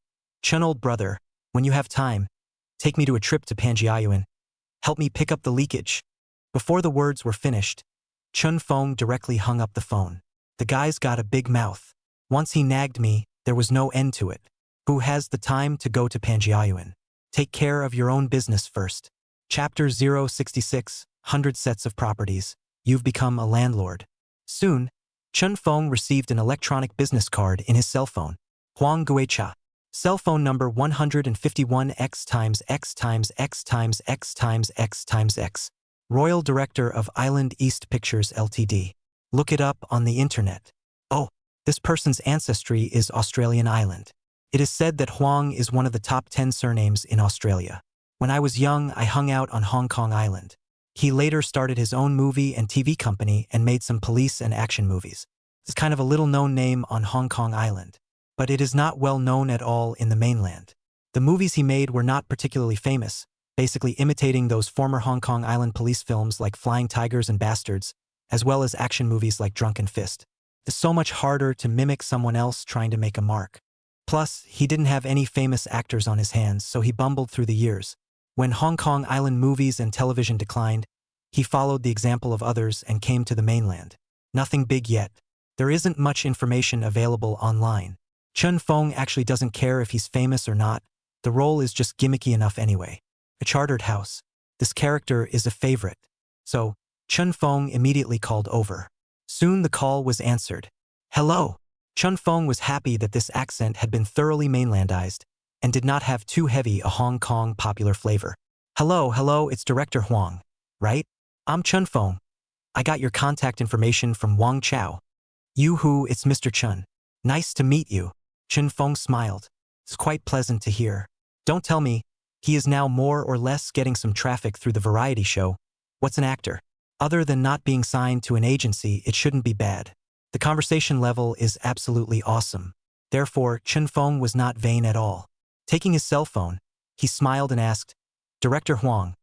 Chun old brother, when you have time, take me to a trip to Panjiayuan. Help me pick up the leakage. Before the words were finished, Chun Feng directly hung up the phone. The guy's got a big mouth. Once he nagged me, there was no end to it. Who has the time to go to Panjiayuan? Take care of your own business first. Chapter 066, 100 sets of properties. You've become a landlord. Soon, Chun Fong received an electronic business card in his cell phone. Huang Guicha. Cell phone number 151X times X times X times X times X times X. Royal Director of Island East Pictures Ltd. Look it up on the internet. Oh, this person's ancestry is Australian Island. It is said that Huang is one of the top 10 surnames in Australia. When I was young, I hung out on Hong Kong Island. He later started his own movie and TV company and made some police and action movies. It's kind of a little-known name on Hong Kong Island, but it is not well known at all in the mainland. The movies he made were not particularly famous, basically imitating those former Hong Kong Island police films like Flying Tigers and Bastards, as well as action movies like Drunken Fist. It's so much harder to mimic someone else trying to make a mark. Plus, he didn't have any famous actors on his hands, so he bumbled through the years. When Hong Kong Island movies and television declined, he followed the example of others and came to the mainland. Nothing big yet. There isn't much information available online. Chun Fong actually doesn't care if he's famous or not. The role is just gimmicky enough anyway. A chartered house. This character is a favorite. So, Chun Fong immediately called over. Soon the call was answered. Hello. Chun Fong was happy that this accent had been thoroughly mainlandized and did not have too heavy a Hong Kong popular flavor. Hello, it's Director Huang, right? I'm Chun Fong. I got your contact information from Wang Chao. Yoo-hoo, it's Mr. Chun. Nice to meet you. Chun Fong smiled. It's quite pleasant to hear. Don't tell me, he is now more or less getting some traffic through the variety show. What's an actor? Other than not being signed to an agency, it shouldn't be bad. The conversation level is absolutely awesome. Therefore, Chun Fong was not vain at all. Taking his cell phone, he smiled and asked, Director Huang,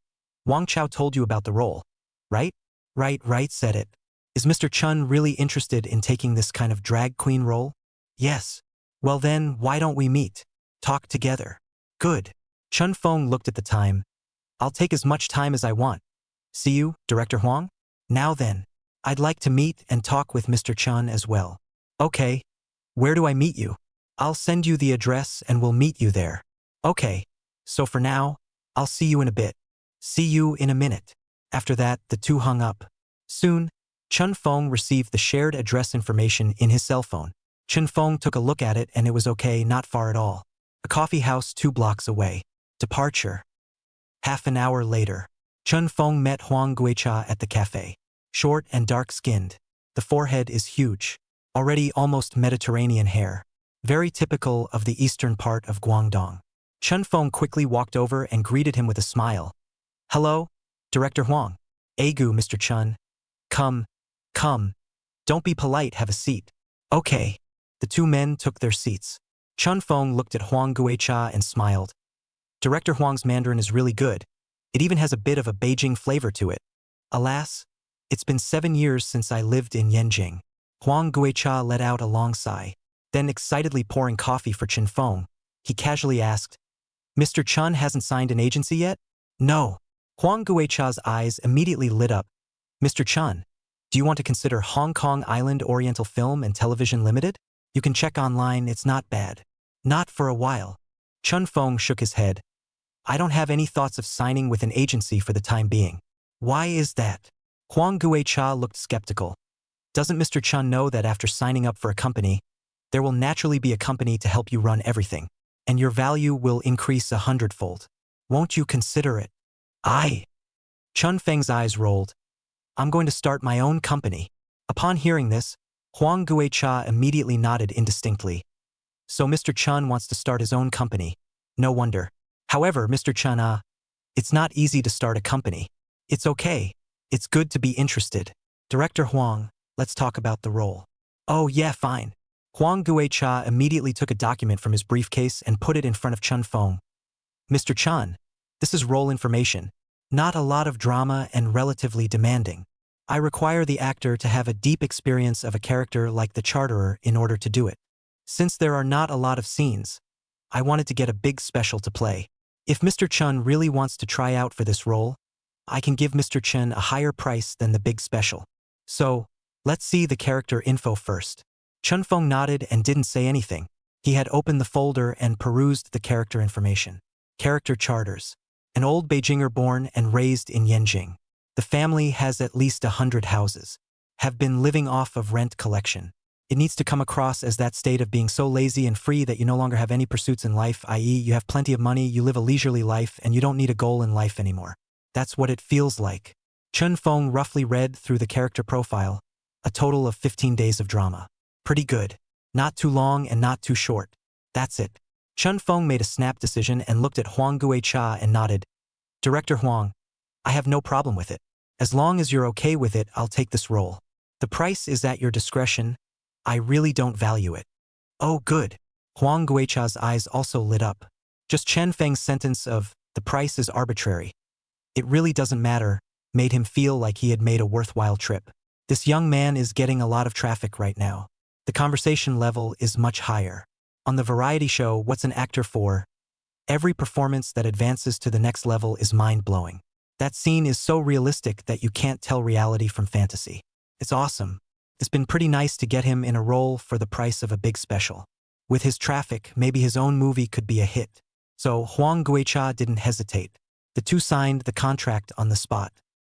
Wang Chao told you about the role, right? Right, said it. Is Mr. Chun really interested in taking this kind of drag queen role? Yes. Well then, why don't we meet? Talk together. Good. Chun Fong looked at the time. I'll take as much time as I want. See you, Director Huang? Now then, I'd like to meet and talk with Mr. Chun as well. Okay. Where do I meet you? I'll send you the address and we'll meet you there. Okay. So for now, I'll see you in a bit. See you in a minute. After that, the two hung up. Soon, Chun Fong received the shared address information in his cell phone. Chun Fong took a look at it and it was okay, not far at all. A coffee house 2 blocks away. Departure. Half an hour later, Chun Fong met Huang Guicha at the cafe. Short and dark-skinned. The forehead is huge. Already almost Mediterranean hair. Very typical of the eastern part of Guangdong. Chun Fong quickly walked over and greeted him with a smile. Hello, Director Huang. Agu, Mr. Chun. Come. Don't be polite, have a seat. Okay. The two men took their seats. Chun Fong looked at Huang Guicha and smiled. Director Huang's Mandarin is really good. It even has a bit of a Beijing flavor to it. Alas, it's been 7 years since I lived in Yenjing. Huang Guicha let out a long sigh. Then excitedly pouring coffee for Chun Fong, he casually asked, Mr. Chun hasn't signed an agency yet? No. Huang Guicha's eyes immediately lit up. Mr. Chun, do you want to consider Hong Kong Island Oriental Film and Television Limited? You can check online, it's not bad. Not for a while. Chun Fong shook his head. I don't have any thoughts of signing with an agency for the time being. Why is that? Huang Guicha looked skeptical. Doesn't Mr. Chun know that after signing up for a company, there will naturally be a company to help you run everything, and your value will increase 100-fold? Won't you consider it? Chun Feng's eyes rolled. I'm going to start my own company. Upon hearing this, Huang Guicha immediately nodded indistinctly. So Mr. Chun wants to start his own company. No wonder. However, Mr. Chun, it's not easy to start a company. It's okay. It's good to be interested. Director Huang, let's talk about the role. Oh yeah, fine. Huang Guicha immediately took a document from his briefcase and put it in front of Chun Fong. Mr. Chun, this is role information. Not a lot of drama and relatively demanding. I require the actor to have a deep experience of a character like the charterer in order to do it. Since there are not a lot of scenes, I wanted to get a big special to play. If Mr. Chun really wants to try out for this role, I can give Mr. Chun a higher price than the big special. So, let's see the character info first. Chun Fong nodded and didn't say anything. He had opened the folder and perused the character information. Character charters. An old Beijinger born and raised in Yenjing. The family has at least 100 houses, have been living off of rent collection. It needs to come across as that state of being so lazy and free that you no longer have any pursuits in life, i.e. you have plenty of money, you live a leisurely life, and you don't need a goal in life anymore. That's what it feels like. Chun Feng roughly read through the character profile, a total of 15 days of drama. Pretty good. Not too long and not too short. That's it. Chun Feng made a snap decision and looked at Huang Guicha and nodded. Director Huang, I have no problem with it. As long as you're okay with it, I'll take this role. The price is at your discretion. I really don't value it. Oh, good. Huang Guicha's eyes also lit up. Just Chen Feng's sentence of, the price is arbitrary. It really doesn't matter, made him feel like he had made a worthwhile trip. This young man is getting a lot of traffic right now. The conversation level is much higher. On the variety show, What's an Actor For? Every performance that advances to the next level is mind-blowing. That scene is so realistic that you can't tell reality from fantasy. It's awesome. It's been pretty nice to get him in a role for the price of a big special. With his traffic, maybe his own movie could be a hit. So Huang Guicha didn't hesitate. The two signed the contract on the spot.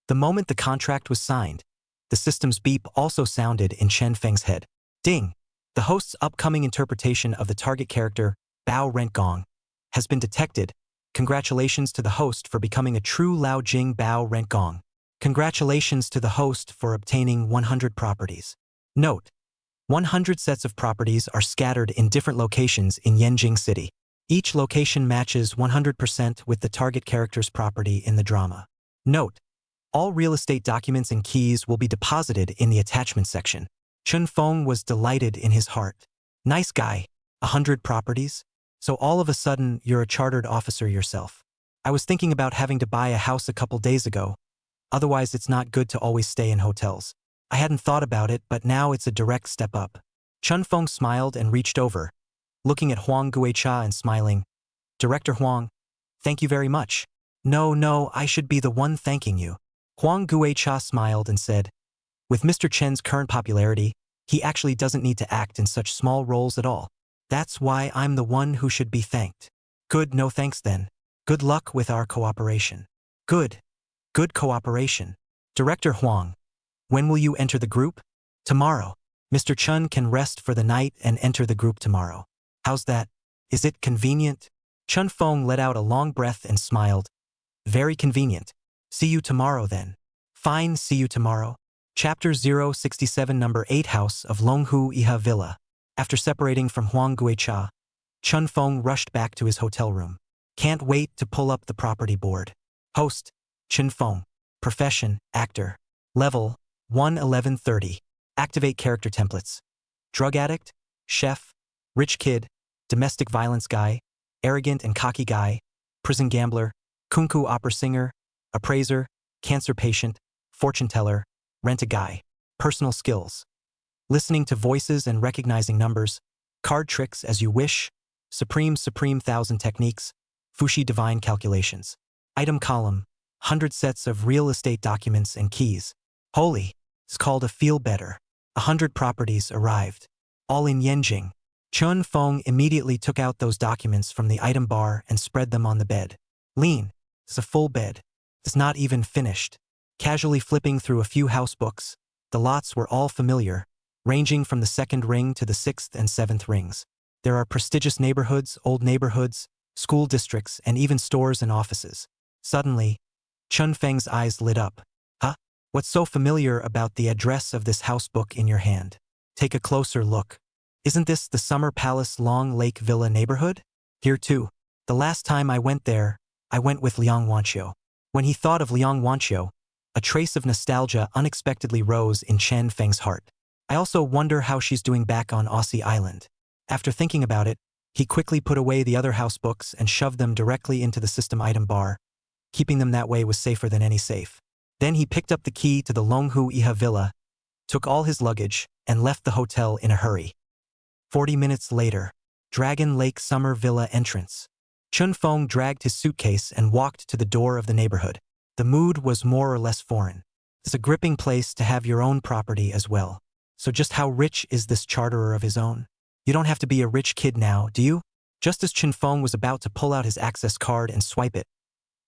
The moment the contract was signed, the system's beep also sounded in Chen Feng's head. Ding! The host's upcoming interpretation of the target character, Bao Rentgong, has been detected. Congratulations to the host for becoming a true Lao Jing Bao Rentgong. Congratulations to the host for obtaining 100 properties. Note: 100 sets of properties are scattered in different locations in Yanjing City. Each location matches 100% with the target character's property in the drama. Note: all real estate documents and keys will be deposited in the attachment section. Chun Feng was delighted in his heart. Nice guy. 100 properties? So all of a sudden, you're a chartered officer yourself. I was thinking about having to buy a house a couple days ago. Otherwise, it's not good to always stay in hotels. I hadn't thought about it, but now it's a direct step up. Chun Feng smiled and reached over, looking at Huang Guicha and smiling. Director Huang, thank you very much. No, I should be the one thanking you. Huang Guicha smiled and said, with Mr. Chen's current popularity, he actually doesn't need to act in such small roles at all. That's why I'm the one who should be thanked. Good, no thanks then. Good luck with our cooperation. Good cooperation. Director Huang, when will you enter the group? Tomorrow. Mr. Chun can rest for the night and enter the group tomorrow. How's that? Is it convenient? Chun Feng let out a long breath and smiled. Very convenient. See you tomorrow then. Fine, see you tomorrow. Chapter 067 Number 8 House of Longhu Iha Villa. After separating from Huang Guicha, Chun Feng rushed back to his hotel room. Can't wait to pull up the property board. Host, Chun Feng. Profession, actor. Level, 11130. Activate character templates. Drug addict, chef, rich kid, domestic violence guy, arrogant and cocky guy, prison gambler, kunku opera singer, appraiser, cancer patient, fortune teller, rent a guy. Personal skills. Listening to voices and recognizing numbers, card tricks as you wish, supreme thousand techniques, Fushi divine calculations. Item column, 100 sets of real estate documents and keys. Holy, it's called a feel better. 100 properties arrived. All in Yanjing. Chun Feng immediately took out those documents from the item bar and spread them on the bed. Lean, it's a full bed. It's not even finished. Casually flipping through a few house books, the lots were all familiar, ranging from the 2nd ring to the 6th and 7th rings. There are prestigious neighborhoods, old neighborhoods, school districts, and even stores and offices. Suddenly, Chun Feng's eyes lit up. Huh? What's so familiar about the address of this house book in your hand? Take a closer look. Isn't this the Summer Palace Long Lake Villa neighborhood? Here too. The last time I went there, I went with Liang Wanqiu. When he thought of Liang Wanqiu, a trace of nostalgia unexpectedly rose in Chen Feng's heart. I also wonder how she's doing back on Aussie Island. After thinking about it, he quickly put away the other house books and shoved them directly into the system item bar. Keeping them that way was safer than any safe. Then he picked up the key to the Longhu Iha Villa, took all his luggage, and left the hotel in a hurry. 40 minutes later, Dragon Lake Summer Villa entrance. Chun Feng dragged his suitcase and walked to the door of the neighborhood. The mood was more or less foreign. It's a gripping place to have your own property as well. So just how rich is this charterer of his own? You don't have to be a rich kid now, do you? Just as Chun Feng was about to pull out his access card and swipe it,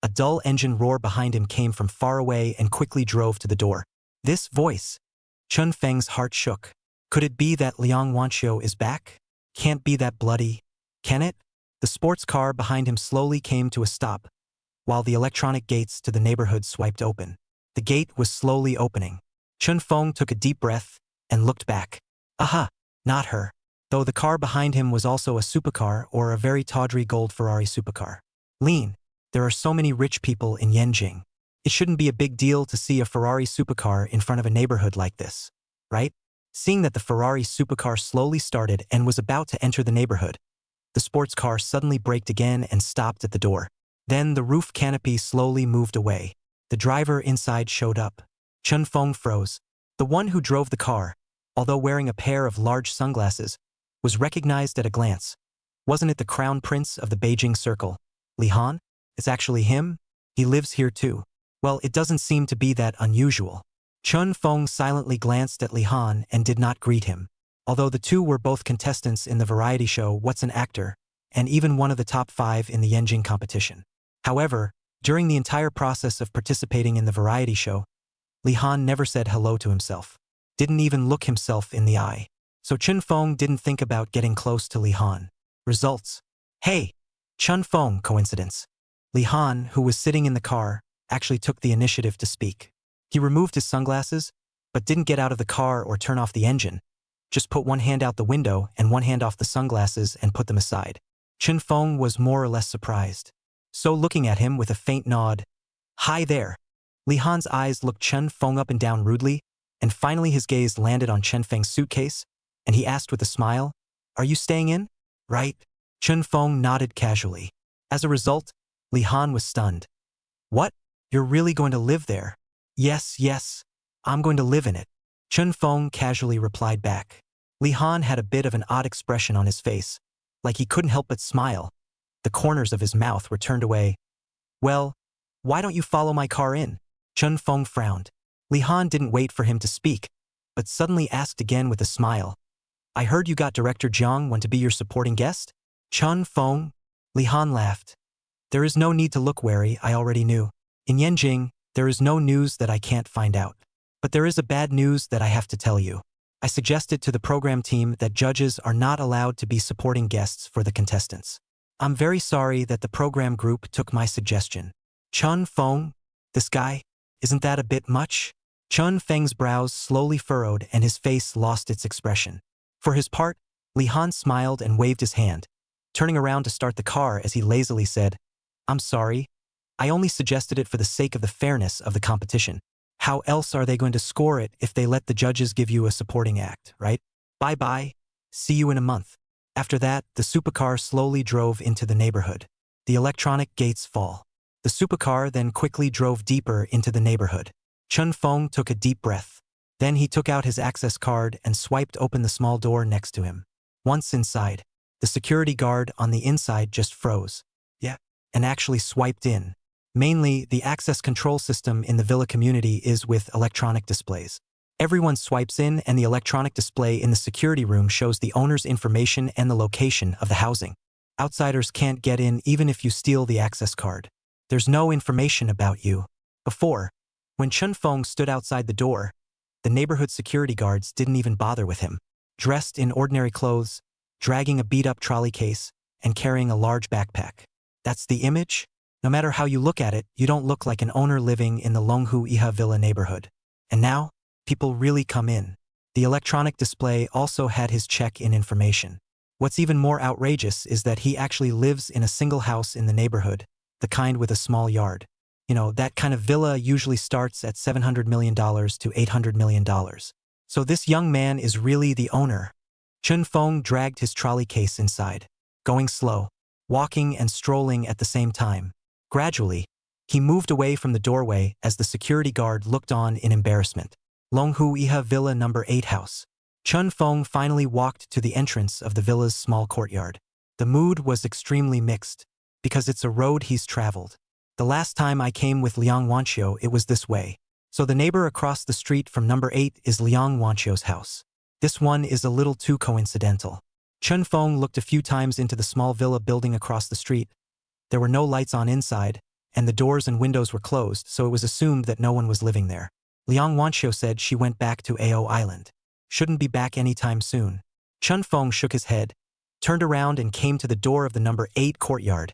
A dull engine roar behind him came from far away and quickly drove to the door. This voice. Chun Feng's heart shook. Could it be that Liang Wanqiu is back? Can't be that bloody. Can it? The sports car behind him slowly came to a stop, while the electronic gates to the neighborhood swiped open. The gate was slowly opening. Chun Feng took a deep breath and looked back. Aha! Not her. Though the car behind him was also a supercar or a very tawdry gold Ferrari supercar. Lean. There are so many rich people in Yanjing. It shouldn't be a big deal to see a Ferrari supercar in front of a neighborhood like this, right? Seeing that the Ferrari supercar slowly started and was about to enter the neighborhood, the sports car suddenly braked again and stopped at the door. Then the roof canopy slowly moved away. The driver inside showed up. Chun Feng froze. The one who drove the car, although wearing a pair of large sunglasses, was recognized at a glance. Wasn't it the crown prince of the Beijing Circle, Li Han? It's actually him? He lives here too. Well, it doesn't seem to be that unusual. Chun Feng silently glanced at Li Han and did not greet him. Although the two were both contestants in the variety show What's an Actor, and even one of the top 5 in the Yanjing competition. However, during the entire process of participating in the variety show, Li Han never said hello to himself. Didn't even look himself in the eye. So Chun Feng didn't think about getting close to Li Han. Results. Hey! Chun Feng, coincidence. Li Han, who was sitting in the car, actually took the initiative to speak. He removed his sunglasses, but didn't get out of the car or turn off the engine. Just put one hand out the window and one hand off the sunglasses and put them aside. Chun Feng was more or less surprised. So looking at him with a faint nod. Hi there. Li Han's eyes looked Chun Feng up and down rudely, and finally his gaze landed on Chun Feng's suitcase, and he asked with a smile, Are you staying in? Right? Chun Feng nodded casually. As a result, Li Han was stunned. What? You're really going to live there? Yes, I'm going to live in it. Chun Feng casually replied back. Li Han had a bit of an odd expression on his face, like he couldn't help but smile. The corners of his mouth were turned away. Well, why don't you follow my car in? Chun Feng frowned. Li Han didn't wait for him to speak, but suddenly asked again with a smile. I heard you got Director Jiang want to be your supporting guest? Chun Feng? Li Han laughed. There is no need to look wary, I already knew. In Yanjing, there is no news that I can't find out. But there is a bad news that I have to tell you. I suggested to the program team that judges are not allowed to be supporting guests for the contestants. I'm very sorry that the program group took my suggestion. Chun Feng? This guy? Isn't that a bit much? Chun Feng's brows slowly furrowed and his face lost its expression. For his part, Li Han smiled and waved his hand, turning around to start the car as he lazily said, I'm sorry. I only suggested it for the sake of the fairness of the competition. How else are they going to score it if they let the judges give you a supporting act, right? Bye-bye. See you in a month. After that, the supercar slowly drove into the neighborhood. The electronic gates fall. The supercar then quickly drove deeper into the neighborhood. Chun Feng took a deep breath. Then he took out his access card and swiped open the small door next to him. Once inside, the security guard on the inside just froze. Yeah, and actually swiped in. Mainly, the access control system in the villa community is with electronic displays. Everyone swipes in and the electronic display in the security room shows the owner's information and the location of the housing. Outsiders can't get in even if you steal the access card. There's no information about you. Before, when Chun Feng stood outside the door, the neighborhood security guards didn't even bother with him. Dressed in ordinary clothes, dragging a beat-up trolley case, and carrying a large backpack. That's the image? No matter how you look at it, you don't look like an owner living in the Longhu Iha Villa neighborhood. And now, people really come in. The electronic display also had his check-in information. What's even more outrageous is that he actually lives in a single house in the neighborhood, the kind with a small yard. You know, that kind of villa usually starts at $700 million to $800 million. So this young man is really the owner. Chun Feng dragged his trolley case inside, going slow, walking and strolling at the same time. Gradually, he moved away from the doorway as the security guard looked on in embarrassment. Longhu Iha Villa number 8 house. Chun Feng finally walked to the entrance of the villa's small courtyard. The mood was extremely mixed, because it's a road he's traveled. The last time I came with Liang Wanqiu, it was this way. So the neighbor across the street from number 8 is Liang Wanqiu's house. This one is a little too coincidental. Chun Feng looked a few times into the small villa building across the street. There were no lights on inside, and the doors and windows were closed, so it was assumed that no one was living there. Liang Wanqiu said she went back to Ao Island. Shouldn't be back anytime soon. Chun Feng shook his head, turned around and came to the door of the number 8 courtyard,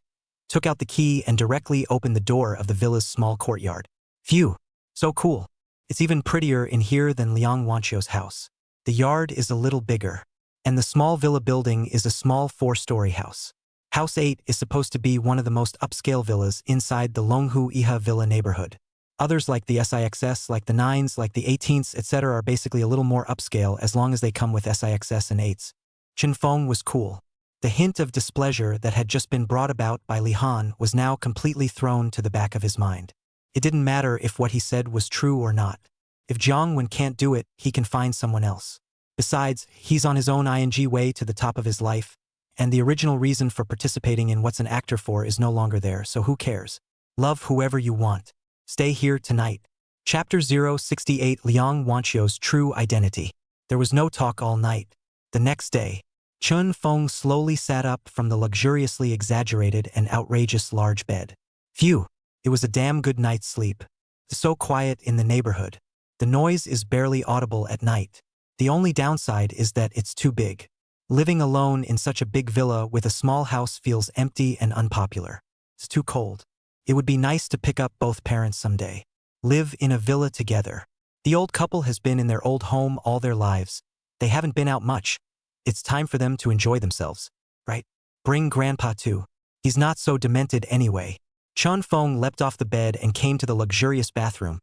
took out the key and directly opened the door of the villa's small courtyard. Phew, so cool. It's even prettier in here than Liang Wanqiu's house. The yard is a little bigger, and the small villa building is a small 4-story house. House 8 is supposed to be one of the most upscale villas inside the Longhu Iha Villa neighborhood. Others like the SIXS, like the 9s, like the 18s, etc. are basically a little more upscale as long as they come with SIXS and 8s. Chun Feng was cool. The hint of displeasure that had just been brought about by Li Han was now completely thrown to the back of his mind. It didn't matter if what he said was true or not. If Jiang Wen can't do it, he can find someone else. Besides, he's on his own ing way to the top of his life, and the original reason for participating in what's an actor for is no longer there, so who cares? Love whoever you want. Stay here tonight. Chapter 068 Liang Wanqiu's True Identity. There was no talk all night. The next day, Chun Feng slowly sat up from the luxuriously exaggerated and outrageous large bed. Phew, it was a damn good night's sleep. So quiet in the neighborhood. The noise is barely audible at night. The only downside is that it's too big. Living alone in such a big villa with a small house feels empty and unpopular. It's too cold. It would be nice to pick up both parents someday. Live in a villa together. The old couple has been in their old home all their lives. They haven't been out much. It's time for them to enjoy themselves, right? Bring Grandpa too. He's not so demented anyway. Chun Feng leapt off the bed and came to the luxurious bathroom,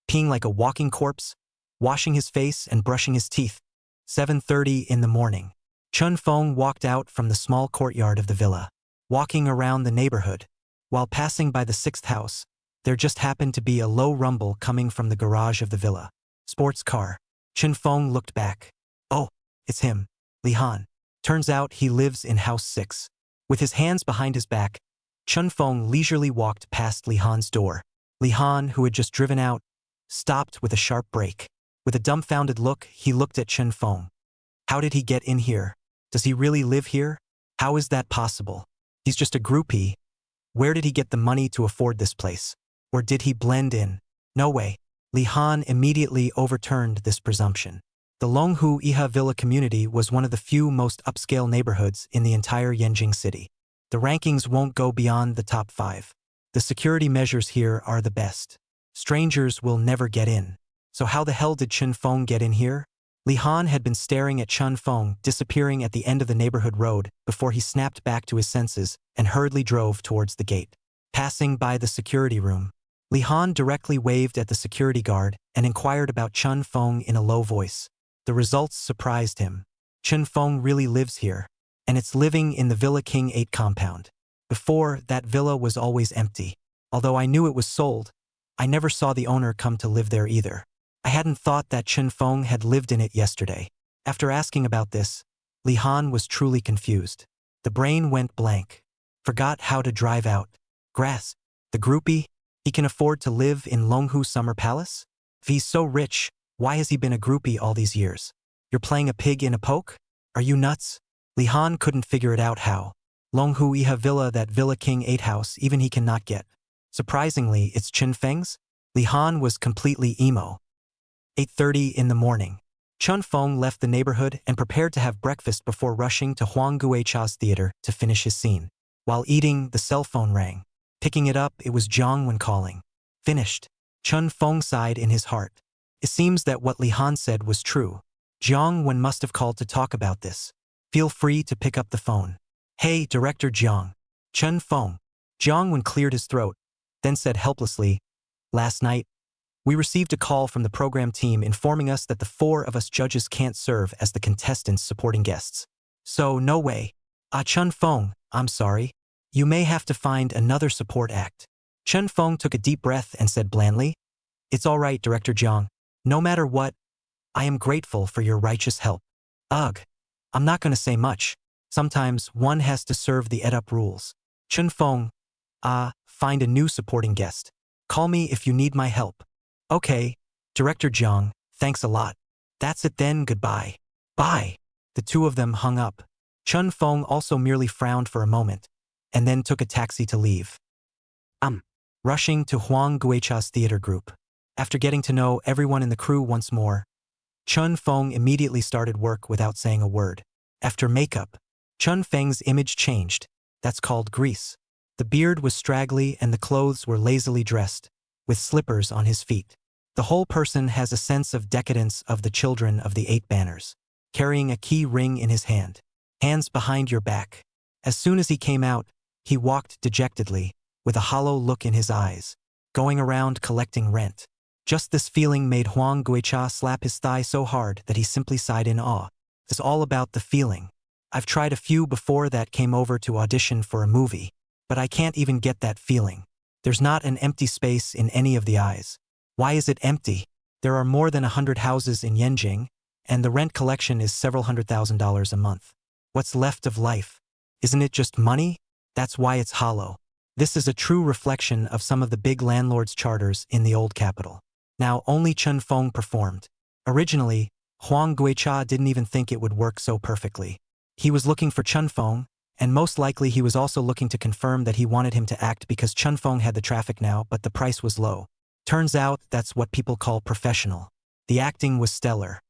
peeing like a walking corpse, washing his face and brushing his teeth. 7:30 in the morning. Chun Feng walked out from the small courtyard of the villa, walking around the neighborhood. While passing by the 6th house, there just happened to be a low rumble coming from the garage of the villa. Sports car. Chun Feng looked back. Oh, it's him, Li Han. Turns out he lives in house 6. With his hands behind his back, Chun Feng leisurely walked past Li Han's door. Li Han, who had just driven out, stopped with a sharp brake. With a dumbfounded look, he looked at Chun Feng. How did he get in here? Does he really live here? How is that possible? He's just a groupie. Where did he get the money to afford this place? Or did he blend in? No way. Li Han immediately overturned this presumption. The Longhu Iha Villa community was one of the few most upscale neighborhoods in the entire Yanjing city. The rankings won't go beyond the top 5. The security measures here are the best. Strangers will never get in. So how the hell did Chun Feng get in here? Li Han had been staring at Chun Feng disappearing at the end of the neighborhood road before he snapped back to his senses and hurriedly drove towards the gate. Passing by the security room, Li Han directly waved at the security guard and inquired about Chun Feng in a low voice. The results surprised him. Chun Feng really lives here, and it's living in the Villa King 8 compound. Before, that villa was always empty. Although I knew it was sold, I never saw the owner come to live there either. I hadn't thought that Chun Feng had lived in it yesterday. After asking about this, Li Han was truly confused. The brain went blank. Forgot how to drive out. Grass. The groupie? He can afford to live in Longhu Summer Palace? If he's so rich, why has he been a groupie all these years? You're playing a pig in a poke? Are you nuts? Li Han couldn't figure it out how. Longhu Iha Villa, that Villa King 8 house, even he cannot get. Surprisingly, it's Chun Feng's? Li Han was completely emo. 8:30 in the morning. Chun Feng left the neighborhood and prepared to have breakfast before rushing to Huang Guicha's theater to finish his scene. While eating, the cell phone rang. Picking it up, it was Jiang Wen calling. Finished. Chun Feng sighed in his heart. It seems that what Li Han said was true. Jiang Wen must have called to talk about this. Feel free to pick up the phone. Hey, Director Jiang. Chun Feng. Jiang Wen cleared his throat, then said helplessly, last night, we received a call from the program team informing us that the 4 of us judges can't serve as the contestants supporting guests. So, no way. Chun Feng, I'm sorry. You may have to find another support act. Chun Feng took a deep breath and said blandly, it's all right, Director Jiang. No matter what, I am grateful for your righteous help. Ugh. I'm not going to say much. Sometimes one has to serve the EDUP rules. Chun Feng, find a new supporting guest. Call me if you need my help. Okay, Director Jiang, thanks a lot. That's it then, goodbye. Bye. The two of them hung up. Chun Feng also merely frowned for a moment, and then took a taxi to leave. rushing to Huang Guicha's theater group. After getting to know everyone in the crew once more, Chun Feng immediately started work without saying a word. After makeup, Chun Feng's image changed. That's called grease. The beard was straggly and the clothes were lazily dressed, with slippers on his feet. The whole person has a sense of decadence of the children of the 8 banners, carrying a key ring in his hand. Hands behind your back. As soon as he came out, he walked dejectedly, with a hollow look in his eyes, going around collecting rent. Just this feeling made Huang Guicha slap his thigh so hard that he simply sighed in awe. It's all about the feeling. I've tried a few before that came over to audition for a movie, but I can't even get that feeling. There's not an empty space in any of the eyes. Why is it empty? There are more than 100 houses in Yenjing, and the rent collection is several $100,000 a month. What's left of life? Isn't it just money? That's why it's hollow. This is a true reflection of some of the big landlords' charters in the old capital. Now only Chun Feng performed. Originally, Huang Guicha didn't even think it would work so perfectly. He was looking for Chun Feng, and most likely he was also looking to confirm that he wanted him to act because Chun Feng had the traffic now, but the price was low. Turns out that's what people call professional. The acting was stellar.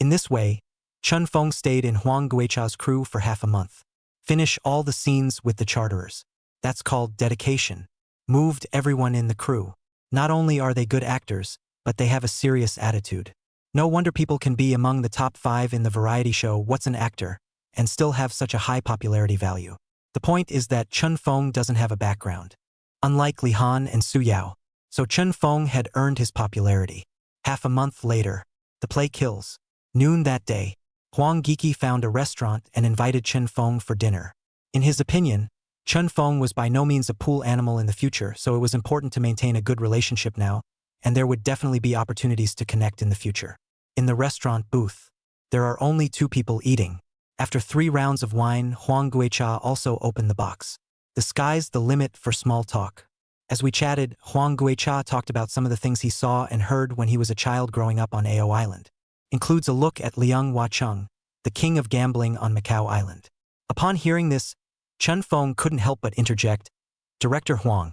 In this way, Chun Feng stayed in Huang Guicha's crew for half a month. Finish all the scenes with the charterers. That's called dedication. Moved everyone in the crew. Not only are they good actors, but they have a serious attitude. No wonder people can be among the top 5 in the variety show What's an Actor, and still have such a high popularity value. The point is that Chun Feng doesn't have a background. Unlike Li Han and Su Yao. So Chun Feng had earned his popularity. Half a month later, the play kills. Noon that day, Huang Giki found a restaurant and invited Chun Feng for dinner. In his opinion, Chun Feng was by no means a pool animal in the future, so it was important to maintain a good relationship now, and there would definitely be opportunities to connect in the future. In the restaurant booth, there are only 2 people eating. After 3 rounds of wine, Huang Guicha also opened the box. The sky's the limit for small talk. As we chatted, Huang Guicha talked about some of the things he saw and heard when he was a child growing up on Ao Island. Includes a look at Liang Huacheng, the king of gambling on Macau Island. Upon hearing this, Chun Feng couldn't help but interject, "Director Huang,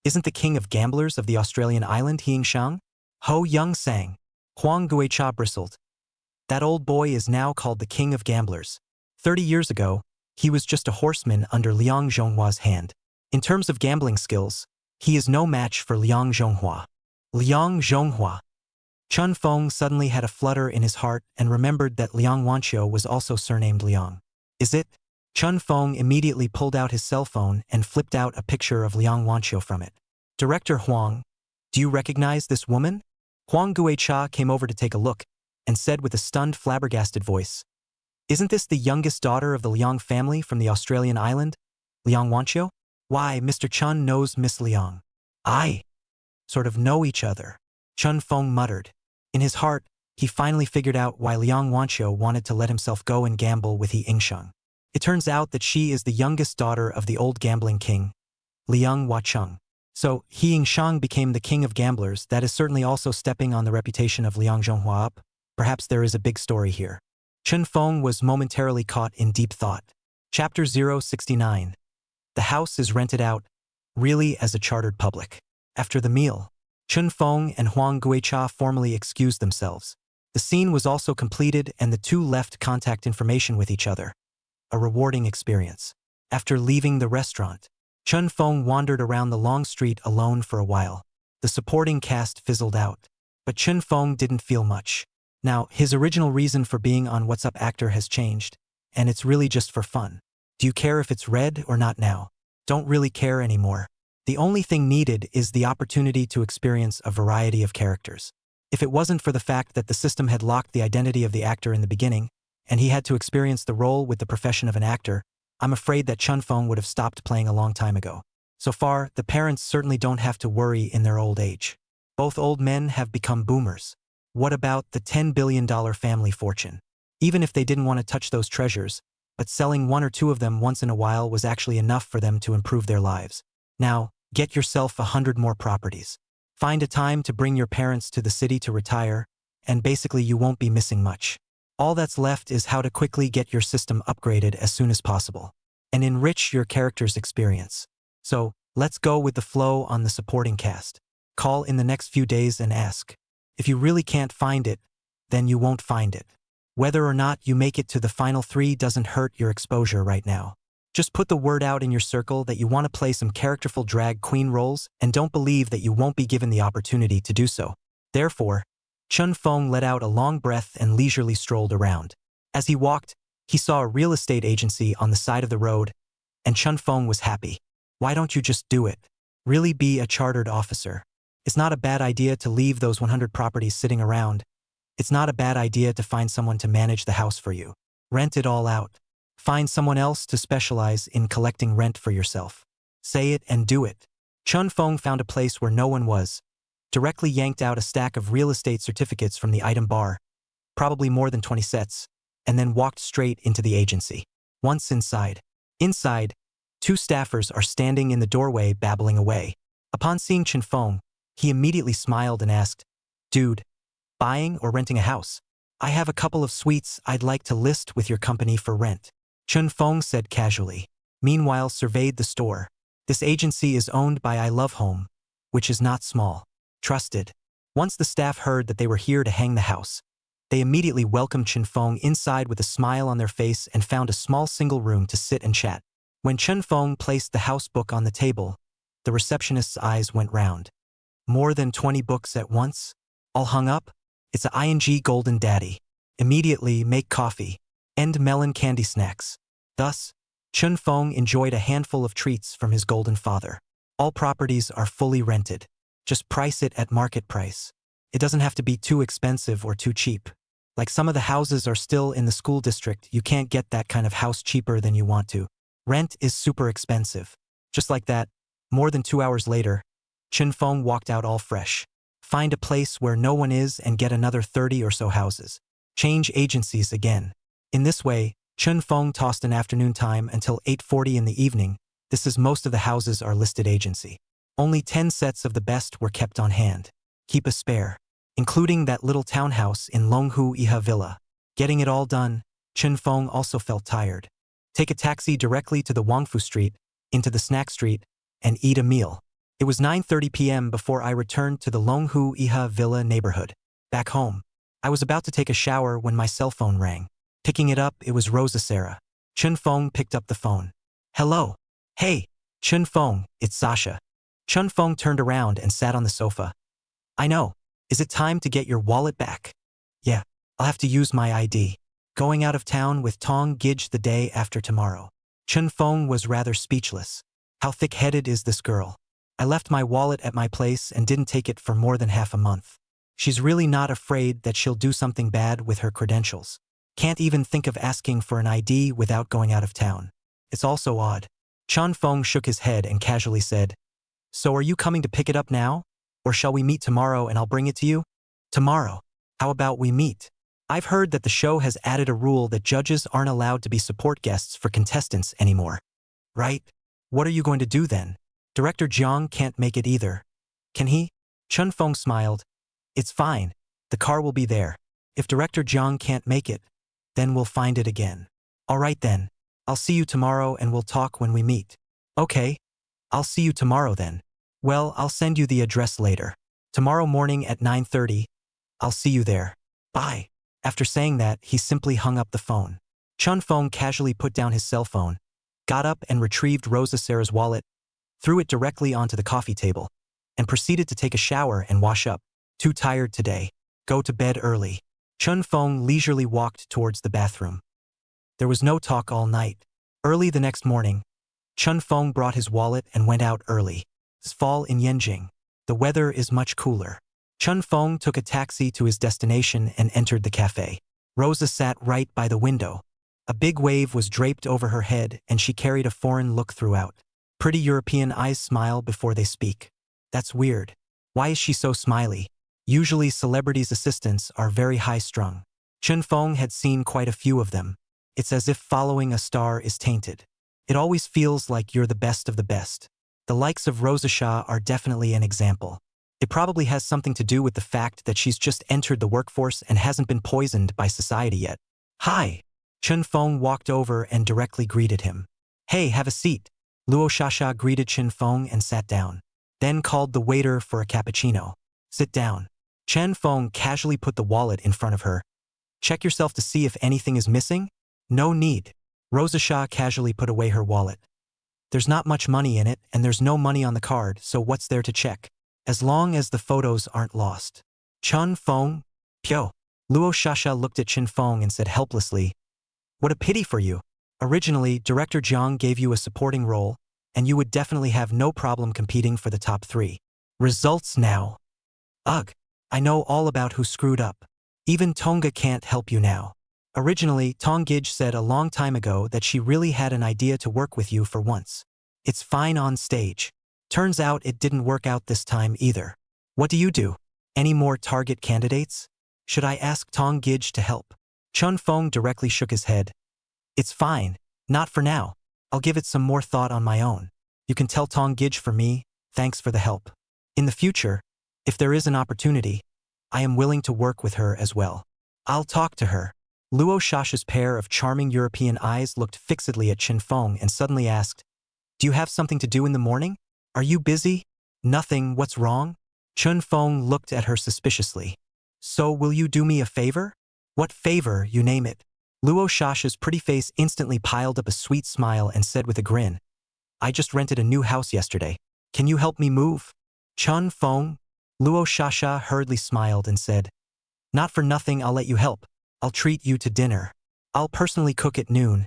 isn't the king of gamblers of the Australian island Hingshang?" Ho Young sang. Huang Guicha bristled. That old boy is now called the king of gamblers. 30 years ago, he was just a horseman under Liang Zhonghua's hand. In terms of gambling skills, he is no match for Liang Zhonghua. Liang Zhonghua. Chun Feng suddenly had a flutter in his heart and remembered that Liang Wanqiu was also surnamed Liang. Is it? Chun Feng immediately pulled out his cell phone and flipped out a picture of Liang Wanqiu from it. "Director Huang, do you recognize this woman?" Huang Guicha came over to take a look and said with a stunned, flabbergasted voice, "Isn't this the youngest daughter of the Liang family from the Australian island, Liang Wanqiu?" "Why, Mr. Chun knows Miss Liang. I sort of know each other," Chun Feng muttered. In his heart, he finally figured out why Liang Wanqiu wanted to let himself go and gamble with He Yingsheng. It turns out that she is the youngest daughter of the old gambling king, Liang Huacheng. So, He Yingsheng became the king of gamblers. That is certainly also stepping on the reputation of Liang Zhonghua up. Perhaps there is a big story here. Chun Feng was momentarily caught in deep thought. Chapter 069. The house is rented out, really as a chartered public. After the meal, Chun Feng and Huang Guicha formally excused themselves. The scene was also completed and the 2 left contact information with each other. A rewarding experience. After leaving the restaurant, Chun Feng wandered around the long street alone for a while. The supporting cast fizzled out, but Chun Feng didn't feel much. Now, his original reason for being on What's Up Actor has changed, and it's really just for fun. Do you care if it's red or not now? Don't really care anymore. The only thing needed is the opportunity to experience a variety of characters. If it wasn't for the fact that the system had locked the identity of the actor in the beginning, and he had to experience the role with the profession of an actor, I'm afraid that Chun Feng would have stopped playing a long time ago. So far, the parents certainly don't have to worry in their old age. Both old men have become boomers. What about the $10 billion family fortune? Even if they didn't want to touch those treasures, but selling 1 or 2 of them once in a while was actually enough for them to improve their lives. Now, get yourself 100 more properties. Find a time to bring your parents to the city to retire, and basically you won't be missing much. All that's left is how to quickly get your system upgraded as soon as possible, and enrich your character's experience. So, Let's go with the flow on the supporting cast. Call in the next few days and ask. If you really can't find it, then you won't find it. Whether or not you make it to the final 3 doesn't hurt your exposure right now. Just put the word out in your circle that you want to play some characterful drag queen roles and don't believe that you won't be given the opportunity to do so. Therefore, Chun Fong let out a long breath and leisurely strolled around. As he walked, he saw a real estate agency on the side of the road, and Chun Fong was happy. Why don't you just do it? Really be a chartered officer. It's not a bad idea to leave those 100 properties sitting around. It's not a bad idea to find someone to manage the house for you. Rent it all out. Find someone else to specialize in collecting rent for yourself. Say it and do it. Chun Fong found a place where no one was, directly yanked out a stack of real estate certificates from the item bar, probably more than 20 sets, and then walked straight into the agency. Once inside, 2 staffers are standing in the doorway babbling away. Upon seeing Chun Fong, he immediately smiled and asked, "Dude, buying or renting a house? I have a couple of suites I'd like to list with your company for rent." Chun Fong said casually. Meanwhile, surveyed the store. This agency is owned by I Love Home, which is not small. Trusted. Once the staff heard that they were here to hang the house, they immediately welcomed Chun Fong inside with a smile on their face and found a small single room to sit and chat. When Chun Fong placed the house book on the table, the receptionist's eyes went round. More than 20 books at once? All hung up? It's a ING Golden Daddy. Immediately make coffee. End melon candy snacks. Thus, Chun Fong enjoyed a handful of treats from his golden father. All properties are fully rented. Just price it at market price. It doesn't have to be too expensive or too cheap. Like some of the houses are still in the school district, you can't get that kind of house cheaper than you want to. Rent is super expensive. Just like that, more than 2 hours later, Chun Fong walked out all fresh. Find a place where no one is and get another 30 or so houses. Change agencies again. In this way, Chun Fong tossed an afternoon time until 8:40 in the evening. This is most of the houses are listed agency. Only 10 sets of the best were kept on hand. Keep a spare, including that little townhouse in Longhu Iha Villa. Getting it all done, Chun Fong also felt tired. Take a taxi directly to the Wangfu Street, into the snack street, and eat a meal. It was 9:30 p.m. before I returned to the Longhu Iha Villa neighborhood. Back home, I was about to take a shower when my cell phone rang. Picking it up, it was Rosa Sarah. Chun Fong picked up the phone. "Hello." "Hey, Chun Fong, it's Sasha." Chun Fong turned around and sat on the sofa. "I know. Is it time to get your wallet back?" "Yeah, I'll have to use my ID. Going out of town with Tong Gij the day after tomorrow." Chun Fong was rather speechless. How thick-headed is this girl? I left my wallet at my place and didn't take it for more than half a month. She's really not afraid that she'll do something bad with her credentials. Can't even think of asking for an ID without going out of town. It's also odd. Chun Fong shook his head and casually said, "So are you coming to pick it up now? Or shall we meet tomorrow and I'll bring it to you?" "Tomorrow? How about we meet? I've heard that the show has added a rule that judges aren't allowed to be support guests for contestants anymore." "Right? What are you going to do then? Director Jiang can't make it either. Can he?" Chun Fong smiled. "It's fine. The car will be there. If Director Jiang can't make it, then we'll find it again." "All right then. I'll see you tomorrow and we'll talk when we meet." "Okay. I'll see you tomorrow then." "Well, I'll send you the address later. Tomorrow morning at 9:30. I'll see you there. Bye." After saying that, he simply hung up the phone. Chun Fong casually put down his cell phone, got up and retrieved Rosa Sarah's wallet, threw it directly onto the coffee table, and proceeded to take a shower and wash up. Too tired today. Go to bed early. Chun Fong leisurely walked towards the bathroom. There was no talk all night. Early the next morning, Chun Fong brought his wallet and went out early. It's fall in Yenjing. The weather is much cooler. Chun Fong took a taxi to his destination and entered the cafe. Rosa sat right by the window. A big wave was draped over her head and she carried a foreign look throughout. Pretty European eyes smile before they speak. That's weird. Why is she so smiley? Usually celebrities' assistants are very high-strung. Chun Fong had seen quite a few of them. It's as if following a star is tainted. It always feels like you're the best of the best. The likes of Rosa Shah are definitely an example. It probably has something to do with the fact that she's just entered the workforce and hasn't been poisoned by society yet. "Hi." Chun Fong walked over and directly greeted him. "Hey, have a seat." Luo Shasha greeted Chen Feng and sat down. Then called the waiter for a cappuccino. Sit down. Chen Feng casually put the wallet in front of her. Check yourself to see if anything is missing? No need. Rosasha casually put away her wallet. There's not much money in it, and there's no money on the card, so what's there to check? As long as the photos aren't lost. Chen Feng? Pyo. Luo Shasha looked at Chen Feng and said helplessly, what a pity for you. Originally, Director Jiang gave you a supporting role, and you would definitely have no problem competing for the top 3. Results now. Ugh. I know all about who screwed up. Even Tonga can't help you now. Originally, Tonggij said a long time ago that she really had an idea to work with you for once. It's fine on stage. Turns out it didn't work out this time either. What do you do? Any more target candidates? Should I ask Tonggij to help? Chen Feng directly shook his head. It's fine. Not for now. I'll give it some more thought on my own. You can tell Tonggij for me, thanks for the help. In the future, if there is an opportunity, I am willing to work with her as well. I'll talk to her. Luo Shasha's pair of charming European eyes looked fixedly at Chen Feng and suddenly asked, do you have something to do in the morning? Are you busy? Nothing, what's wrong? Chen Feng looked at her suspiciously. So will you do me a favor? What favor, you name it? Luo Shasha's pretty face instantly piled up a sweet smile and said with a grin, I just rented a new house yesterday. Can you help me move? Chen Feng? Luo Shasha hurriedly smiled and said, not for nothing I'll let you help. I'll treat you to dinner. I'll personally cook at noon,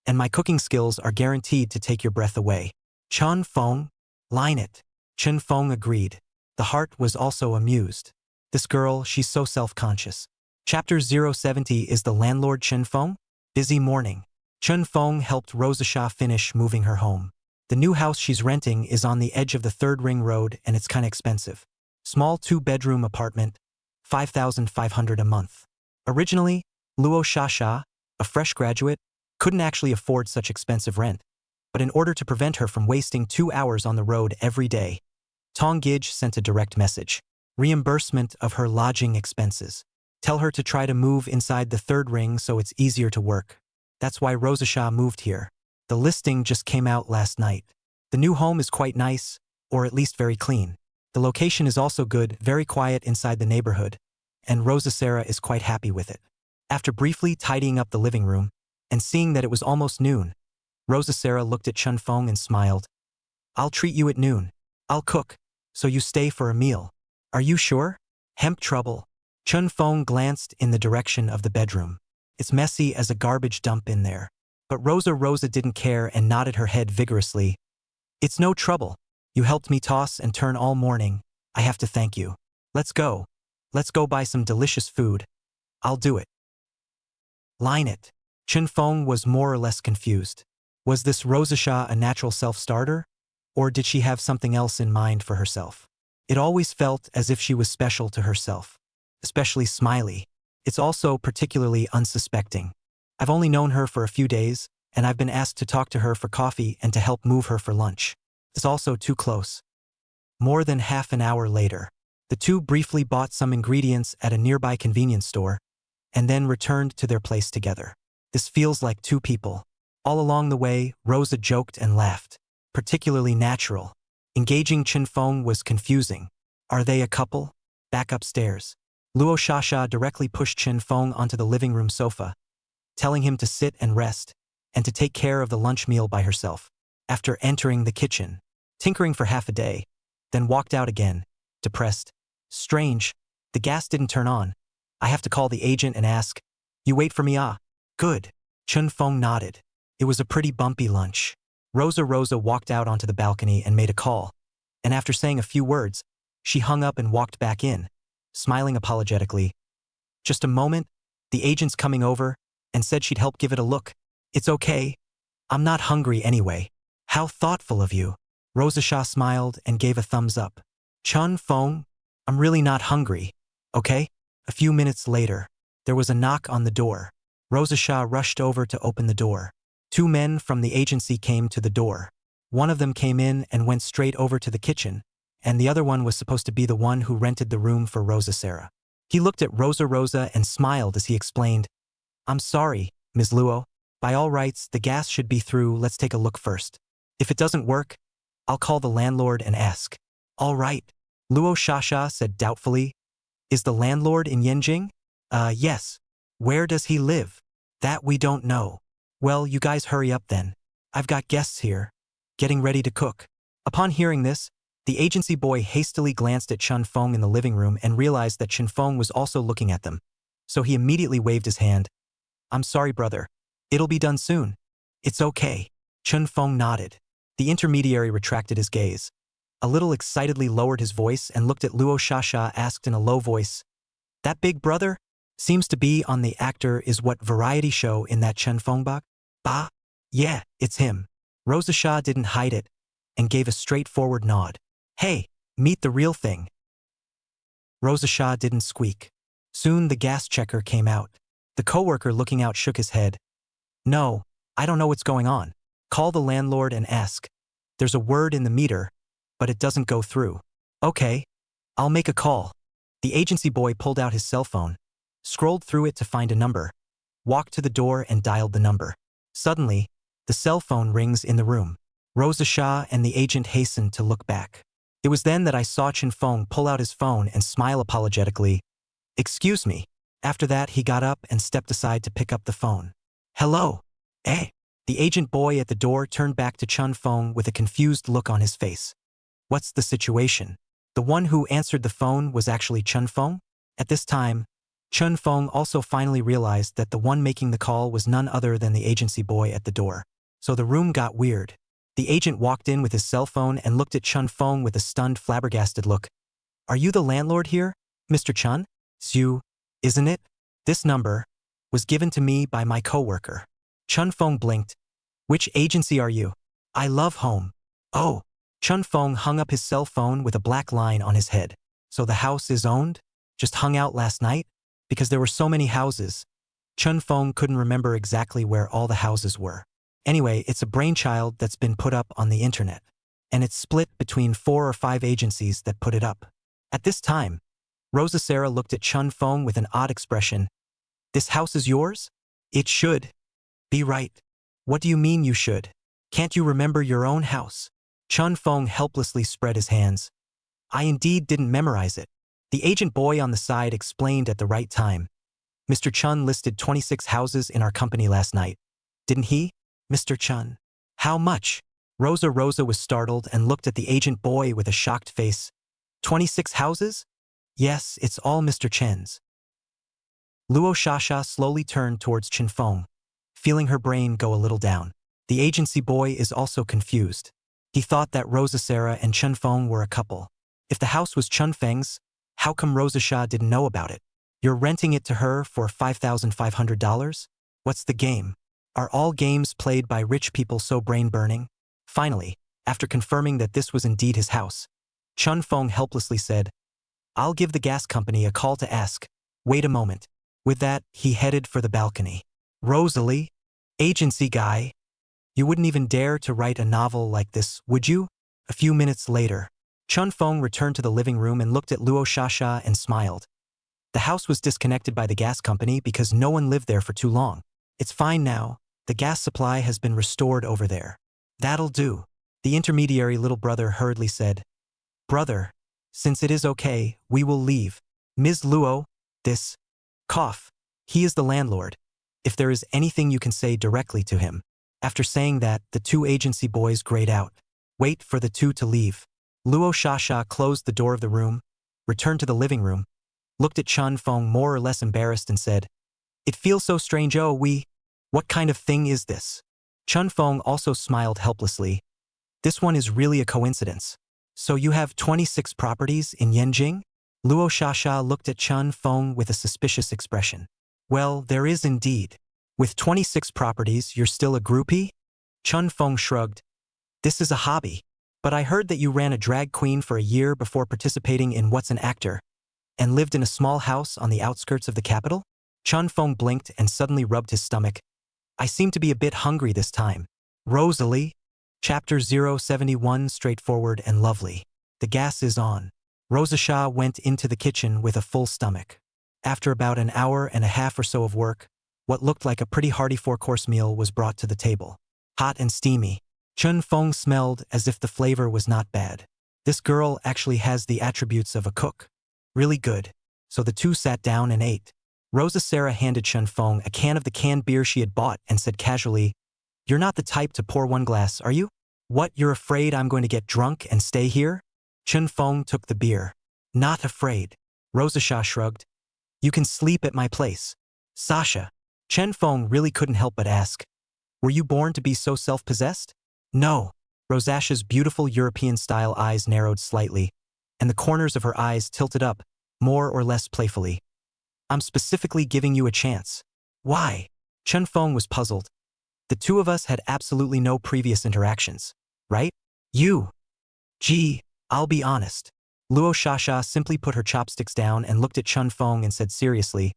and my cooking skills are guaranteed to take your breath away. Chen Feng? Line it. Chen Feng agreed. The heart was also amused. This girl, she's so self-conscious. Chapter 070 is the landlord Chen Feng? Busy morning. Chen Feng helped Rosasha finish moving her home. The new house she's renting is on the edge of the 3rd Ring Road and it's kinda expensive. Small 2-bedroom apartment, 5,500 a month. Originally, Luo Shasha, a fresh graduate, couldn't actually afford such expensive rent. But in order to prevent her from wasting 2 hours on the road every day, Tonggij sent a direct message. Reimbursement of her lodging expenses. Tell her to try to move inside the 3rd ring so it's easier to work. That's why Rosasha moved here. The listing just came out last night. The new home is quite nice, or at least very clean. The location is also good, very quiet inside the neighborhood, and Rosasera is quite happy with it. After briefly tidying up the living room, and seeing that it was almost noon, Rosasera looked at Chen Feng and smiled. I'll treat you at noon. I'll cook, so you stay for a meal. Are you sure? Hemp trouble. Chen Feng glanced in the direction of the bedroom. It's messy as a garbage dump in there. But Rosa didn't care and nodded her head vigorously. It's no trouble. You helped me toss and turn all morning. I have to thank you. Let's go. Let's go buy some delicious food. I'll do it. Line it. Chen Feng was more or less confused. Was this Rosasha a natural self-starter? Or did she have something else in mind for herself? It always felt as if she was special to herself. Especially Smiley. It's also particularly unsuspecting. I've only known her for a few days, and I've been asked to talk to her for coffee and to help move her for lunch. It's also too close. More than half an hour later, the two briefly bought some ingredients at a nearby convenience store, and then returned to their place together. This feels like two people. All along the way, Rosa joked and laughed. Particularly natural. Engaging Chen Feng was confusing. Are they a couple? Back upstairs. Luo Shasha directly pushed Chen Feng onto the living room sofa, telling him to sit and rest, and to take care of the lunch meal by herself. After entering the kitchen, tinkering for half a day, then walked out again, depressed. Strange, the gas didn't turn on. I have to call the agent and ask. You wait for me, ah? Good. Chen Feng nodded. It was a pretty bumpy lunch. Rosa walked out onto the balcony and made a call, and after saying a few words, she hung up and walked back in, smiling apologetically. Just a moment, the agent's coming over, and said she'd help give it a look. It's okay. I'm not hungry anyway. How thoughtful of you. Rosasha smiled and gave a thumbs up. Chen Feng, I'm really not hungry. Okay? A few minutes later, there was a knock on the door. Rosasha rushed over to open the door. Two men from the agency came to the door. One of them came in and went straight over to the kitchen, and the other one was supposed to be the one who rented the room for Rosasera. He looked at Rosa and smiled as he explained, I'm sorry, Ms. Luo. By all rights, the gas should be through. Let's take a look first. If it doesn't work, I'll call the landlord and ask. All right, Luo Shasha said doubtfully. Is the landlord in Yenjing? Yes. Where does he live? That we don't know. Well, you guys hurry up then. I've got guests here, getting ready to cook. Upon hearing this, the agency boy hastily glanced at Chun Feng in the living room and realized that Chun Feng was also looking at them. So he immediately waved his hand. I'm sorry, brother. It'll be done soon. It's okay. Chun Feng nodded. The intermediary retracted his gaze. A little excitedly lowered his voice and looked at Luo Shasha, asked in a low voice. That big brother? Seems to be on the actor is what variety show in that Chun Feng bak? Bah? Yeah, it's him. Rosa Shah didn't hide it and gave a straightforward nod. Hey, meet the real thing. Rosa Shah didn't squeak. Soon the gas checker came out. The coworker looking out shook his head. No, I don't know what's going on. Call the landlord and ask. There's a word in the meter, but it doesn't go through. Okay, I'll make a call. The agency boy pulled out his cell phone, scrolled through it to find a number, walked to the door and dialed the number. Suddenly, the cell phone rings in the room. Rosa Shah and the agent hastened to look back. It was then that I saw Chun Feng pull out his phone and smile apologetically. Excuse me. After that, he got up and stepped aside to pick up the phone. Hello. Eh? The agent boy at the door turned back to Chun Feng with a confused look on his face. What's the situation? The one who answered the phone was actually Chun Feng? At this time, Chun Feng also finally realized that the one making the call was none other than the agency boy at the door. So the room got weird. The agent walked in with his cell phone and looked at Chun Feng with a stunned, flabbergasted look. Are you the landlord here, Mr. Chun? You, isn't it? This number was given to me by my coworker. Chun Feng blinked. Which agency are you? I love home. Oh. Chun Feng hung up his cell phone with a black line on his head. So the house is owned? Just hung out last night? Because there were so many houses. Chun Feng couldn't remember exactly where all the houses were. Anyway, it's a brainchild that's been put up on the internet. And it's split between 4 or 5 agencies that put it up. At this time, Rosa Sarah looked at Chun Feng with an odd expression. This house is yours? It should be right. What do you mean you should? Can't you remember your own house? Chun Feng helplessly spread his hands. I indeed didn't memorize it. The agent boy on the side explained at the right time. Mr. Chun listed 26 houses in our company last night. Didn't he, Mr. Chun? How much? Rosa was startled and looked at the agent boy with a shocked face. 26 houses? Yes, it's all Mr. Chen's. Luo Shasha slowly turned towards Chun Feng, feeling her brain go a little down. The agency boy is also confused. He thought that Rosa Sarah and Chun Feng were a couple. If the house was Chun Feng's, how come Rosa Shah didn't know about it? You're renting it to her for $5,500? What's the game? Are all games played by rich people so brain-burning? Finally, after confirming that this was indeed his house, Chun Feng helplessly said, I'll give the gas company a call to ask. Wait a moment. With that, he headed for the balcony. Rosalie? Agency guy? You wouldn't even dare to write a novel like this, would you? A few minutes later, Chun Feng returned to the living room and looked at Luo Shasha and smiled. The house was disconnected by the gas company because no one lived there for too long. It's fine now. The gas supply has been restored over there. That'll do. The intermediary little brother hurriedly said. Brother, since it is okay, we will leave. Ms. Luo, this. Cough. He is the landlord. If there is anything you can say directly to him. After saying that, the 2 agency boys grayed out. Wait for the 2 to leave. Luo Shasha closed the door of the room, returned to the living room, looked at Chun Feng more or less embarrassed and said, It feels so strange, what kind of thing is this? Chun Feng also smiled helplessly. This one is really a coincidence. So you have 26 properties in Yenjing? Luo Shasha looked at Chun Feng with a suspicious expression. Well, there is indeed. With 26 properties, you're still a groupie? Chun Feng shrugged. This is a hobby. But I heard that you ran a drag queen for a year before participating in What's an Actor, and lived in a small house on the outskirts of the capital? Chun Feng blinked and suddenly rubbed his stomach. I seem to be a bit hungry this time. Rosalie? Chapter 071, straightforward and lovely. The gas is on. Rosa Shah went into the kitchen with a full stomach. After about an hour and a half or so of work, what looked like a pretty hearty 4-course meal was brought to the table. Hot and steamy. Chun Feng smelled as if the flavor was not bad. This girl actually has the attributes of a cook. Really good. So the two sat down and ate. Rosa Sarah handed Chun Feng a can of the canned beer she had bought and said casually, "You're not the type to pour one glass, are you? What, you're afraid I'm going to get drunk and stay here?" Chun Feng took the beer. "Not afraid." Rosa shrugged. "You can sleep at my place." "Sasha." Chun Feng really couldn't help but ask, "Were you born to be so self-possessed?" "No." Rosasha's beautiful European-style eyes narrowed slightly, and the corners of her eyes tilted up, more or less playfully. "I'm specifically giving you a chance." "Why?" Chun Feng was puzzled. "The two of us had absolutely no previous interactions, right?" "You." "Gee, I'll be honest." Luo Shasha simply put her chopsticks down and looked at Chun Feng and said seriously,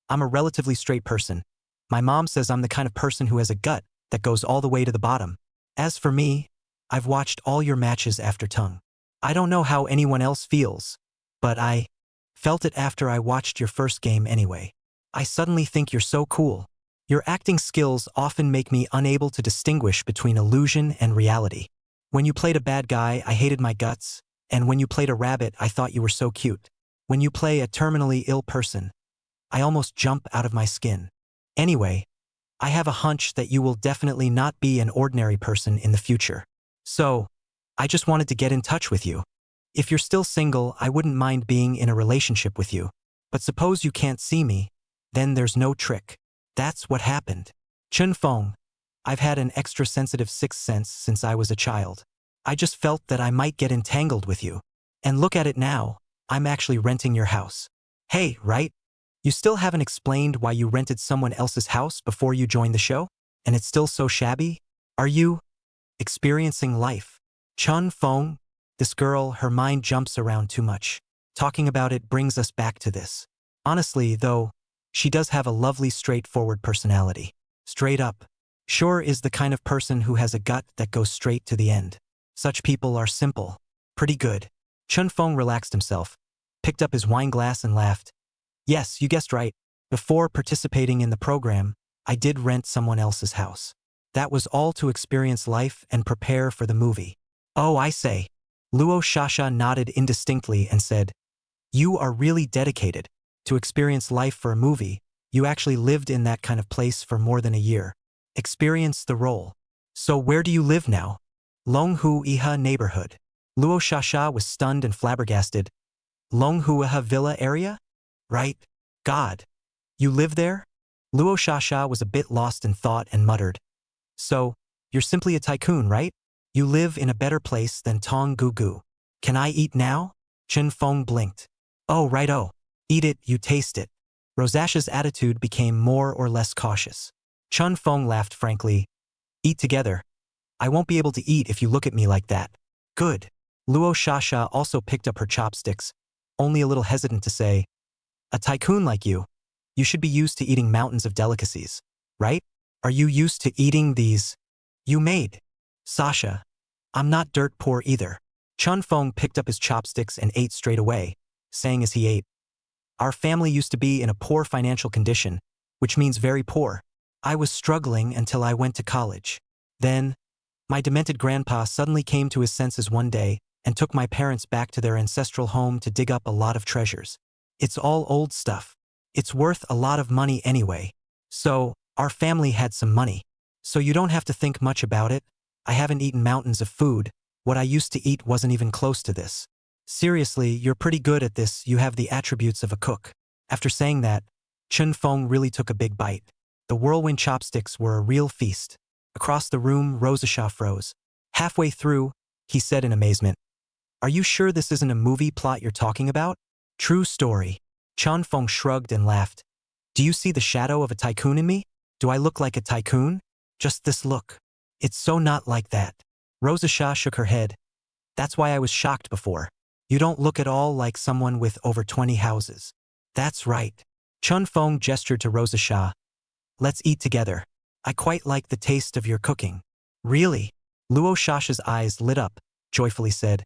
"I'm a relatively straight person. My mom says I'm the kind of person who has a gut that goes all the way to the bottom. As for me, I've watched all your matches after tongue. I don't know how anyone else feels, but I felt it after I watched your first game anyway. I suddenly think you're so cool. Your acting skills often make me unable to distinguish between illusion and reality. When you played a bad guy, I hated my guts, and when you played a rabbit, I thought you were so cute. When you play a terminally ill person, I almost jump out of my skin. Anyway, I have a hunch that you will definitely not be an ordinary person in the future. So, I just wanted to get in touch with you. If you're still single, I wouldn't mind being in a relationship with you. But suppose you can't see me, then there's no trick." That's what happened. Chun Feng, I've had an extra sensitive sixth sense since I was a child. I just felt that I might get entangled with you. And look at it now, I'm actually renting your house. Hey, right? You still haven't explained why you rented someone else's house before you joined the show? And it's still so shabby? Are you experiencing life? Chun Feng, this girl, her mind jumps around too much. Talking about it brings us back to this. Honestly, though, she does have a lovely straightforward personality. Straight up. Sure is the kind of person who has a gut that goes straight to the end. Such people are simple. Pretty good. Chun Feng relaxed himself, picked up his wine glass and laughed. Yes, you guessed right. Before participating in the program, I did rent someone else's house. That was all to experience life and prepare for the movie. Oh, I say. Luo Shasha nodded indistinctly and said, "You are really dedicated. To experience life for a movie, you actually lived in that kind of place for more than a year. Experience the role. So where do you live now?" "Longhu Iha neighborhood." Luo Shasha was stunned and flabbergasted. "Longhu Iha villa area? Right? God. You live there?" Luo Shasha was a bit lost in thought and muttered, "So, you're simply a tycoon, right? You live in a better place than Tong Gu Gu. Can I eat now?" Chun Feng blinked. "Oh, righto. Eat it, you taste it." Rosasha's attitude became more or less cautious. Chun Feng laughed frankly. "Eat together. I won't be able to eat if you look at me like that." "Good." Luo Shasha also picked up her chopsticks, only a little hesitant to say, "A tycoon like you should be used to eating mountains of delicacies, right? Are you used to eating these you made?" "Sasha, I'm not dirt poor either." Chun Feng picked up his chopsticks and ate straight away, saying as he ate, "Our family used to be in a poor financial condition, which means very poor. I was struggling until I went to college. Then, my demented grandpa suddenly came to his senses one day and took my parents back to their ancestral home to dig up a lot of treasures. It's all old stuff. It's worth a lot of money anyway. So, our family had some money. So you don't have to think much about it. I haven't eaten mountains of food. What I used to eat wasn't even close to this. Seriously, you're pretty good at this. You have the attributes of a cook." After saying that, Chun Feng really took a big bite. The whirlwind chopsticks were a real feast. Across the room, Rosasha froze. Halfway through, he said in amazement, "Are you sure this isn't a movie plot you're talking about?" "True story." Chun Feng shrugged and laughed. "Do you see the shadow of a tycoon in me? Do I look like a tycoon? Just this look. It's so not like that." Rosasha shook her head. "That's why I was shocked before. You don't look at all like someone with over 20 houses." "That's right." Chun Feng gestured to Rosasha. "Let's eat together. I quite like the taste of your cooking." "Really?" Luo Shasha's eyes lit up, joyfully said,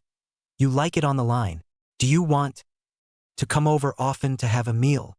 "You like it on the line. Do you want to come over often to have a meal?"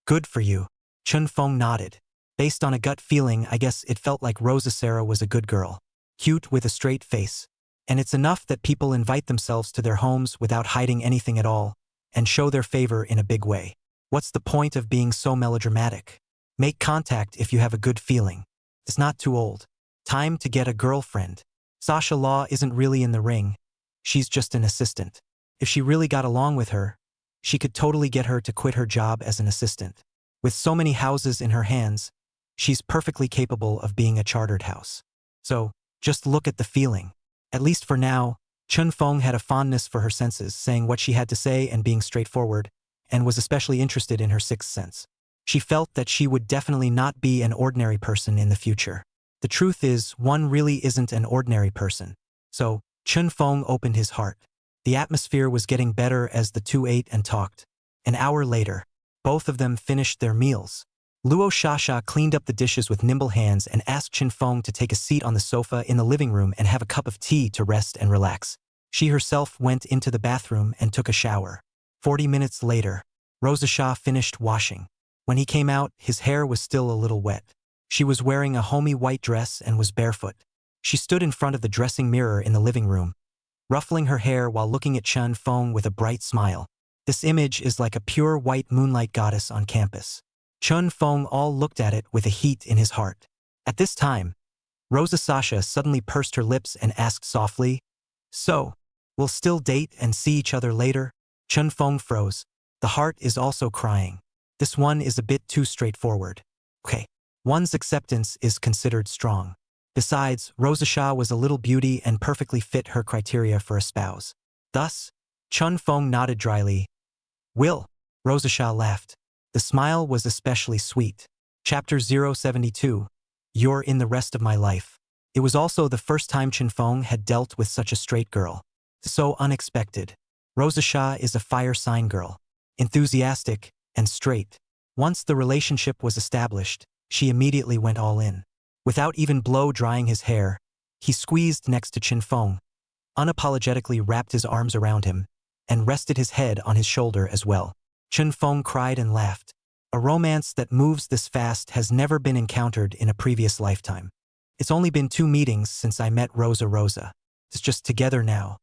"Good for you." Chun Feng nodded. Based on a gut feeling, I guess it felt like Rosa Sarah was a good girl. cute with a straight face. And it's enough that people invite themselves to their homes without hiding anything at all, and show their favor in a big way. What's the point of being so melodramatic? Make contact if you have a good feeling. It's not too old. Time to get a girlfriend. Sasha Law isn't really in the ring. She's just an assistant. If she really got along with her, she could totally get her to quit her job as an assistant. With so many houses in her hands, she's perfectly capable of being a chartered house. So, just look at the feeling. At least for now, Chun Fong had a fondness for her senses, saying what she had to say and being straightforward, and was especially interested in her sixth sense. She felt that she would definitely not be an ordinary person in the future. The truth is, one really isn't an ordinary person. So, Chun Fong opened his heart. The atmosphere was getting better as the two ate and talked. An hour later, both of them finished their meals. Luo Shasha cleaned up the dishes with nimble hands and asked Chun Fong to take a seat on the sofa in the living room and have a cup of tea to rest and relax. She herself went into the bathroom and took a shower. 40 minutes later, Rosa Shah finished washing. When he came out, his hair was still a little wet. She was wearing a homey white dress and was barefoot. She stood in front of the dressing mirror in the living room, ruffling her hair while looking at Chun Fong with a bright smile. This image is like a pure white moonlight goddess on campus. Chun Fong all looked at it with a heat in his heart. At this time, Rosa Sasha suddenly pursed her lips and asked softly, "So, we'll still date and see each other later?" Chun Fong froze. The heart is also crying. This one is a bit too straightforward. Okay, one's acceptance is considered strong. Besides, Rosa Shah was a little beauty and perfectly fit her criteria for a spouse. Thus, Chun Fong nodded dryly. "Will." Rosa Shah laughed. The smile was especially sweet. Chapter 072. You're in the rest of my life. It was also the first time Chun Fong had dealt with such a straight girl. So unexpected. Rosa Shah is a fire sign girl. Enthusiastic and straight. Once the relationship was established, she immediately went all in. Without even blow-drying his hair, he squeezed next to Chun Fong, unapologetically wrapped his arms around him, and rested his head on his shoulder as well. Chun Fong cried and laughed. A romance that moves this fast has never been encountered in a previous lifetime. It's only been 2 meetings since I met Rosa. It's just together now.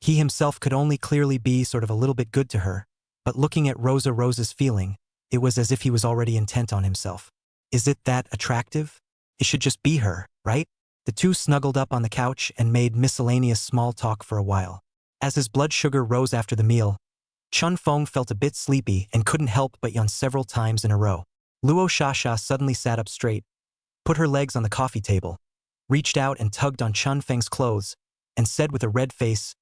He himself could only clearly be sort of a little bit good to her, but looking at Rosa's feeling, it was as if he was already intent on himself. Is it that attractive? It should just be her, right? The two snuggled up on the couch and made miscellaneous small talk for a while. As his blood sugar rose after the meal, Chun Fong felt a bit sleepy and couldn't help but yawn several times in a row. Luo Shasha suddenly sat up straight, put her legs on the coffee table, reached out and tugged on Chun Feng's clothes, and said with a red face,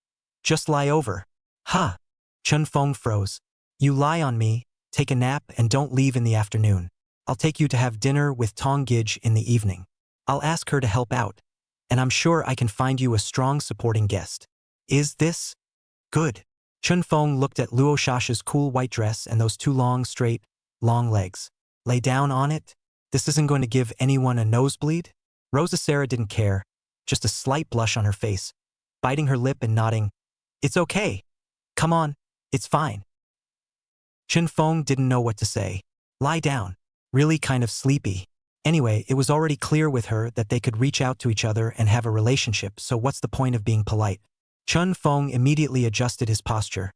"Just lie over." "Ha!" Chun Fong froze. "You lie on me, take a nap and don't leave in the afternoon. I'll take you to have dinner with Tong Gij in the evening. I'll ask her to help out, and I'm sure I can find you a strong supporting guest. Is this good?" Chun Fong looked at Luo Shasha's cool white dress and those 2 long, straight, long legs. Lay down on it? This isn't going to give anyone a nosebleed? Rosa Sarah didn't care, just a slight blush on her face, biting her lip and nodding. "It's okay. Come on, it's fine." Chun Fong didn't know what to say. Lie down. Really kind of sleepy. Anyway, it was already clear with her that they could reach out to each other and have a relationship, so what's the point of being polite? Chun Fong immediately adjusted his posture,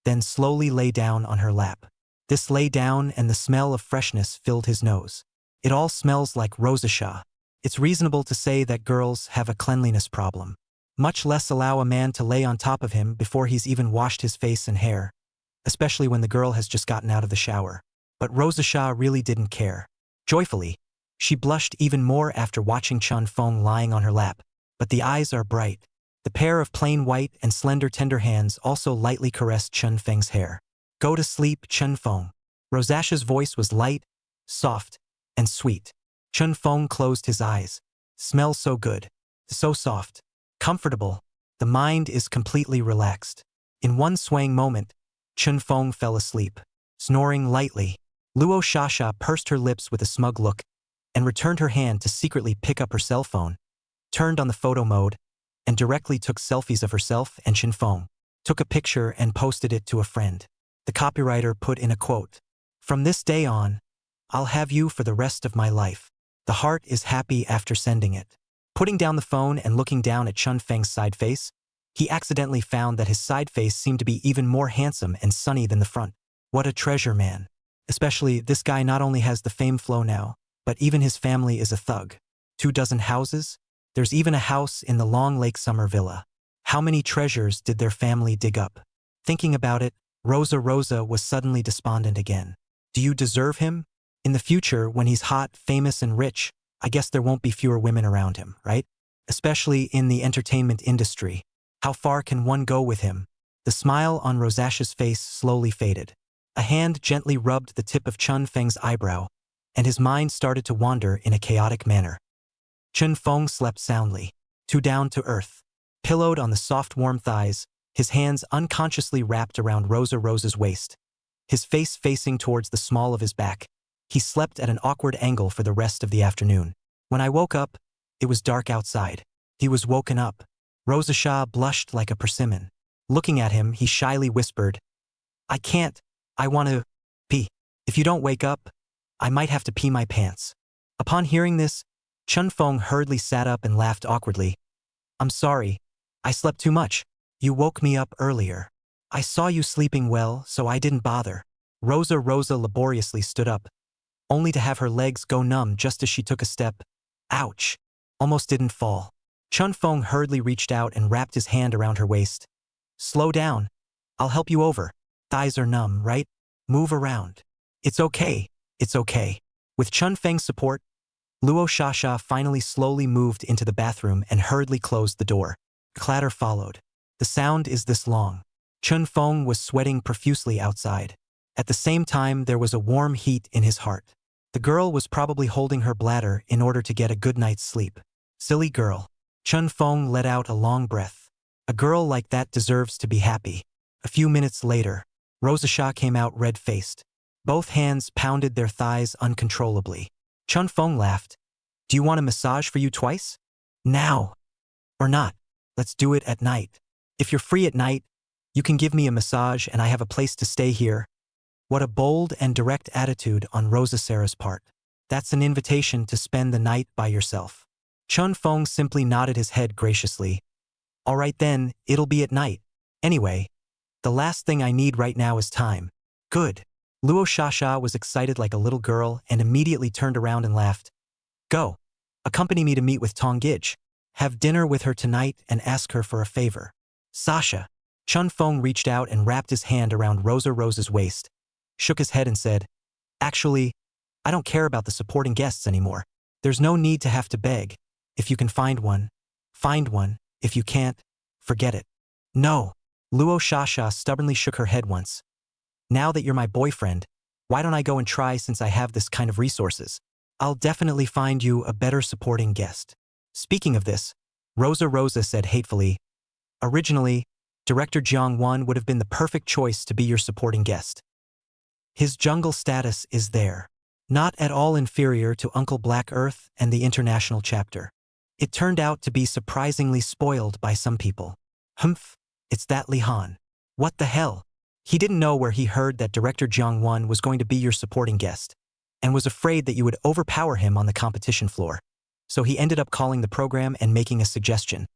then slowly lay down on her lap. This lay down and the smell of freshness filled his nose. It all smells like Rosa Shah. It's reasonable to say that girls have a cleanliness problem. Much less allow a man to lay on top of him before he's even washed his face and hair, especially when the girl has just gotten out of the shower. But Rosa Shah really didn't care. Joyfully, she blushed even more after watching Chun Fong lying on her lap, but the eyes are bright. The pair of plain white and slender tender hands also lightly caressed Chun Feng's hair. "Go to sleep, Chun Fong." Rosasha's voice was light, soft, and sweet. Chun Fong closed his eyes. Smells so good. So soft. Comfortable. The mind is completely relaxed. In one swaying moment, Chun Fong fell asleep, snoring lightly. Luo Shasha pursed her lips with a smug look and returned her hand to secretly pick up her cell phone, turned on the photo mode, and directly took selfies of herself and Chun Fong, took a picture and posted it to a friend. The copywriter put in a quote, "From this day on, I'll have you for the rest of my life." The heart is happy after sending it. Putting down the phone and looking down at Chun Feng's side face, he accidentally found that his side face seemed to be even more handsome and sunny than the front. What a treasure, man. Especially, this guy not only has the fame flow now, but even his family is a thug. 24 houses? There's even a house in the Long Lake Summer Villa. How many treasures did their family dig up? Thinking about it, Rosa was suddenly despondent again. Do you deserve him? In the future, when he's hot, famous, and rich, I guess there won't be fewer women around him, right? Especially in the entertainment industry. How far can one go with him? The smile on Rosaccia's face slowly faded. A hand gently rubbed the tip of Chun Feng's eyebrow, and his mind started to wander in a chaotic manner. Chun Feng slept soundly, too down to earth. Pillowed on the soft warm thighs, his hands unconsciously wrapped around Rosa's waist. His face facing towards the small of his back, he slept at an awkward angle for the rest of the afternoon. When I woke up, it was dark outside. He was woken up. Rosaccia blushed like a persimmon. Looking at him, he shyly whispered, I can't, I want to pee. If you don't wake up, I might have to pee my pants. Upon hearing this, Chun Feng hurriedly sat up and laughed awkwardly. I'm sorry, I slept too much. You woke me up earlier. I saw you sleeping well, so I didn't bother. Rosa laboriously stood up, only to have her legs go numb just as she took a step. Ouch! Almost didn't fall. Chun Feng hurriedly reached out and wrapped his hand around her waist. Slow down. I'll help you over. Thighs are numb, right? Move around. It's okay. It's okay. With Chun Feng's support, Luo Shasha finally slowly moved into the bathroom and hurriedly closed the door. Clatter followed. The sound is this long. Chun Feng was sweating profusely outside. At the same time, there was a warm heat in his heart. The girl was probably holding her bladder in order to get a good night's sleep. Silly girl. Chun Feng let out a long breath. A girl like that deserves to be happy. A few minutes later, Rosaccia came out red-faced. Both hands pounded their thighs uncontrollably. Chun Feng laughed. Do you want a massage for you twice? Now. Or not. Let's do it at night. If you're free at night, you can give me a massage and I have a place to stay here. What a bold and direct attitude on Rosaccia's part. That's an invitation to spend the night by yourself. Chun Feng simply nodded his head graciously. All right then, it'll be at night. Anyway, the last thing I need right now is time. Good. Luo Shasha was excited like a little girl and immediately turned around and laughed. Go. Accompany me to meet with Tong Gij. Have dinner with her tonight and ask her for a favor. Sasha. Chun Feng reached out and wrapped his hand around Rosa's waist, shook his head and said, Actually, I don't care about the supporting guests anymore. There's no need to have to beg. If you can find one, find one. If you can't, forget it. No. Luo Shasha stubbornly shook her head once. Now that you're my boyfriend, why don't I go and try since I have this kind of resources? I'll definitely find you a better supporting guest. Speaking of this, Rosa said hatefully, originally, Director Jiang Wan would have been the perfect choice to be your supporting guest. His jungle status is there. Not at all inferior to Uncle Black Earth and the international chapter. It turned out to be surprisingly spoiled by some people. Humph, it's that Li Han. What the hell? He didn't know where he heard that Director Jiang Wan was going to be your supporting guest, and was afraid that you would overpower him on the competition floor. So he ended up calling the program and making a suggestion.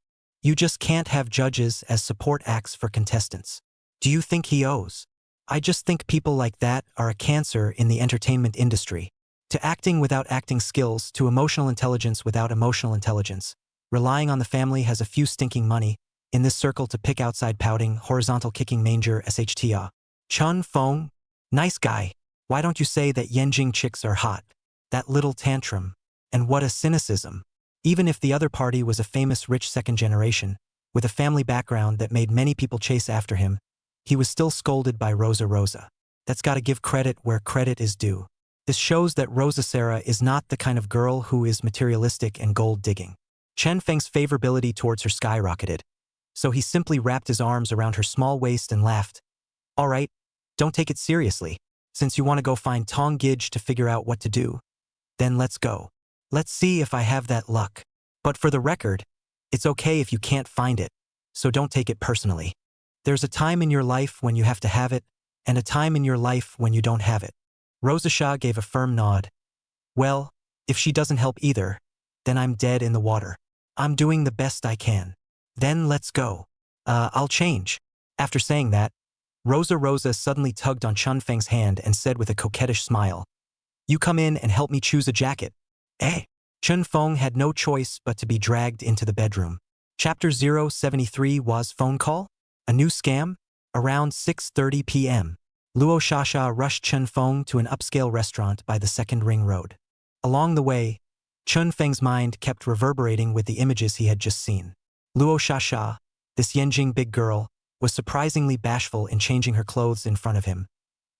You just can't have judges as support acts for contestants. Do you think he owes? I just think people like that are a cancer in the entertainment industry. To acting without acting skills, to emotional intelligence without emotional intelligence. Relying on the family has a few stinking money. In this circle to pick outside pouting, horizontal kicking manger shta. Chun Feng? Nice guy. Why don't you say that Yenjing chicks are hot? That little tantrum. And what a cynicism. Even if the other party was a famous rich second generation, with a family background that made many people chase after him, he was still scolded by Rosa. That's gotta give credit where credit is due. This shows that Rosaccia is not the kind of girl who is materialistic and gold-digging. Chen Feng's favorability towards her skyrocketed, so he simply wrapped his arms around her small waist and laughed. All right, don't take it seriously. Since you want to go find Tong Gij to figure out what to do, then let's go. Let's see if I have that luck. But for the record, it's okay if you can't find it, so don't take it personally. There's a time in your life when you have to have it, and a time in your life when you don't have it. Rosaccia gave a firm nod. Well, if she doesn't help either, then I'm dead in the water. I'm doing the best I can. Then let's go. I'll change. After saying that, Rosa suddenly tugged on Chunfeng's hand and said with a coquettish smile, "You come in and help me choose a jacket." Eh? Chunfeng had no choice but to be dragged into the bedroom. Chapter 073 was phone call? A new scam? Around 6:30 p.m. Luo Shasha rushed Chunfeng to an upscale restaurant by the second ring road. Along the way, Chunfeng's mind kept reverberating with the images he had just seen. Luo Shasha, this Yenjing big girl, was surprisingly bashful in changing her clothes in front of him,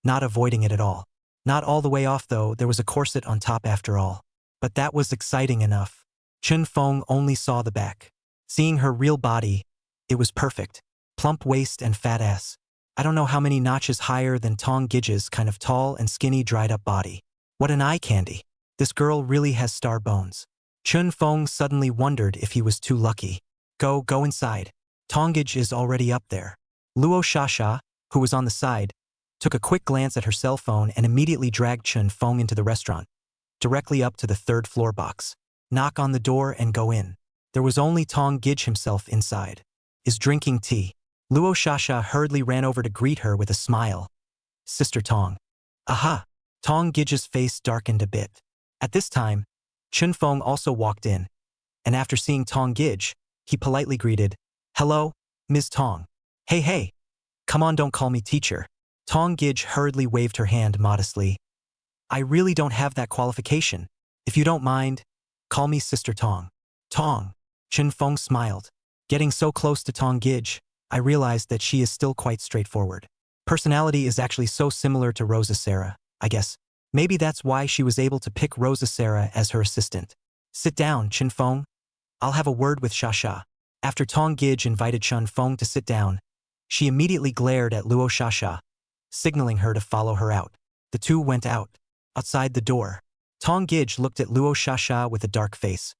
not avoiding it at all. Not all the way off though, there was a corset on top after all. But that was exciting enough. Chunfeng only saw the back. Seeing her real body, it was perfect. Plump waist and fat ass. I don't know how many notches higher than Tong Gij's kind of tall and skinny dried up body. What an eye candy. This girl really has star bones. Chunfeng suddenly wondered if he was too lucky. Go inside. Tongij is already up there. Luo Shasha, who was on the side, took a quick glance at her cell phone and immediately dragged Chunfeng into the restaurant, directly up to the third floor box. Knock on the door and go in. There was only Tong Gij himself inside. Is drinking tea. Luo Shasha hurriedly ran over to greet her with a smile. Sister Tong. Aha! Tong Gij's face darkened a bit. At this time, Chunfeng also walked in, and after seeing Tong Gij, he politely greeted, "Hello, Ms. Tong." Hey, come on, don't call me teacher." Tong Gij hurriedly waved her hand modestly. "I really don't have that qualification. If you don't mind, call me Sister Tong." Tong. Chunfeng smiled. Getting so close to Tong Gij, I realized that she is still quite straightforward. Personality is actually so similar to Rosa Sarah, I guess. Maybe that's why she was able to pick Rosa Sarah as her assistant. Sit down, Chunfeng. I'll have a word with Shasha. After Tong Gij invited Chunfeng to sit down, she immediately glared at Luo Shasha, signaling her to follow her out. The two went out. Outside the door, Tong Gij looked at Luo Shasha with a dark face.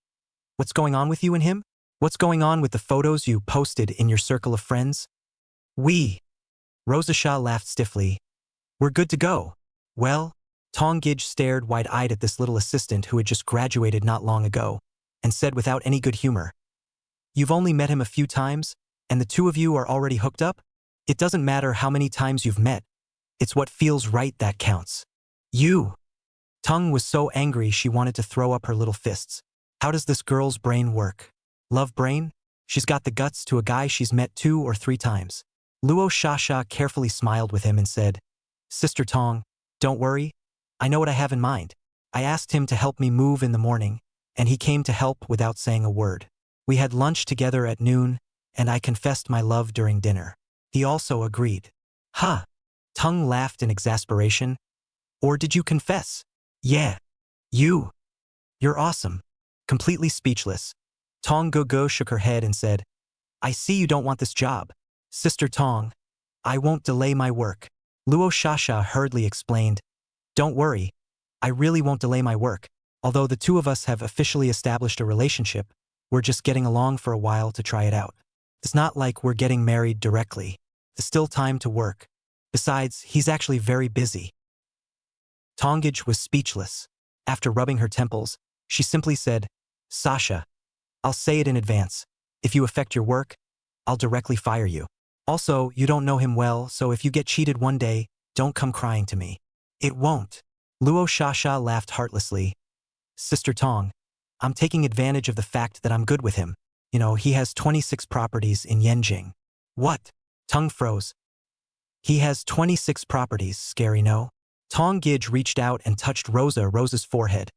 What's going on with you and him? What's going on with the photos you posted in your circle of friends? Rosa Shah laughed stiffly. We're good to go. Well, Tong Gij stared wide-eyed at this little assistant who had just graduated not long ago, and said without any good humor, "You've only met him a few times, and the two of you are already hooked up? It doesn't matter how many times you've met. It's what feels right that counts. You." Tung was so angry she wanted to throw up her little fists. How does this girl's brain work? Love brain? She's got the guts to a guy she's met 2 or 3 times. Luo Shasha carefully smiled with him and said, "Sister Tong, don't worry. I know what I have in mind. I asked him to help me move in the morning, and he came to help without saying a word. We had lunch together at noon, and I confessed my love during dinner. He also agreed." "Huh?" Tung laughed in exasperation. "Or did you confess?" "Yeah. You're awesome." Completely speechless, Tong Go shook her head and said, "I see you don't want this job. Sister Tong, I won't delay my work." Luo Shasha hurriedly explained, "Don't worry, I really won't delay my work. Although the two of us have officially established a relationship, we're just getting along for a while to try it out. It's not like we're getting married directly. There's still time to work. Besides, he's actually very busy." Tongij was speechless. After rubbing her temples, she simply said, "Sasha, I'll say it in advance. If you affect your work, I'll directly fire you. Also, you don't know him well, so if you get cheated one day, don't come crying to me." "It won't." Luo Shasha laughed heartlessly. "Sister Tong, I'm taking advantage of the fact that I'm good with him. You know, he has 26 properties in Yenjing." "What?" Tung froze. "He has 26 properties, scary no?" Tong Gij reached out and touched Rosa's forehead.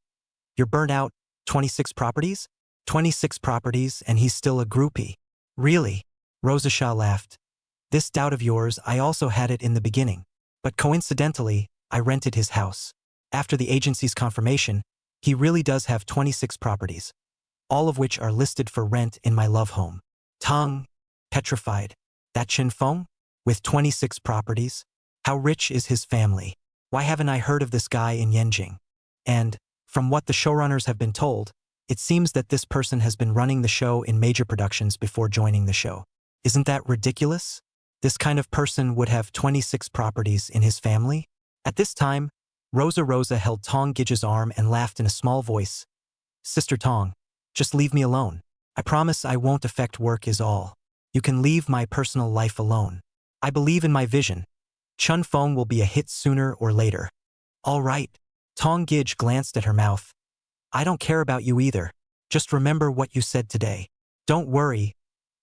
"You're burnt out, 26 properties? 26 properties and he's still a groupie. Really?" Rosa Shah laughed. "This doubt of yours, I also had it in the beginning. But coincidentally, I rented his house. After the agency's confirmation, he really does have 26 properties, all of which are listed for rent in my love home." Tong, petrified. That Chunfeng? With 26 properties? How rich is his family? Why haven't I heard of this guy in Yenjing? And, from what the showrunners have been told, it seems that this person has been running the show in major productions before joining the show. Isn't that ridiculous? This kind of person would have 26 properties in his family? At this time, Rosa held Tong Gij's arm and laughed in a small voice. "Sister Tong, just leave me alone. I promise I won't affect work is all. You can leave my personal life alone. I believe in my vision. Chun Fong will be a hit sooner or later. All right. Tong Gij glanced at her mouth. I don't care about you either. Just remember what you said today. Don't worry.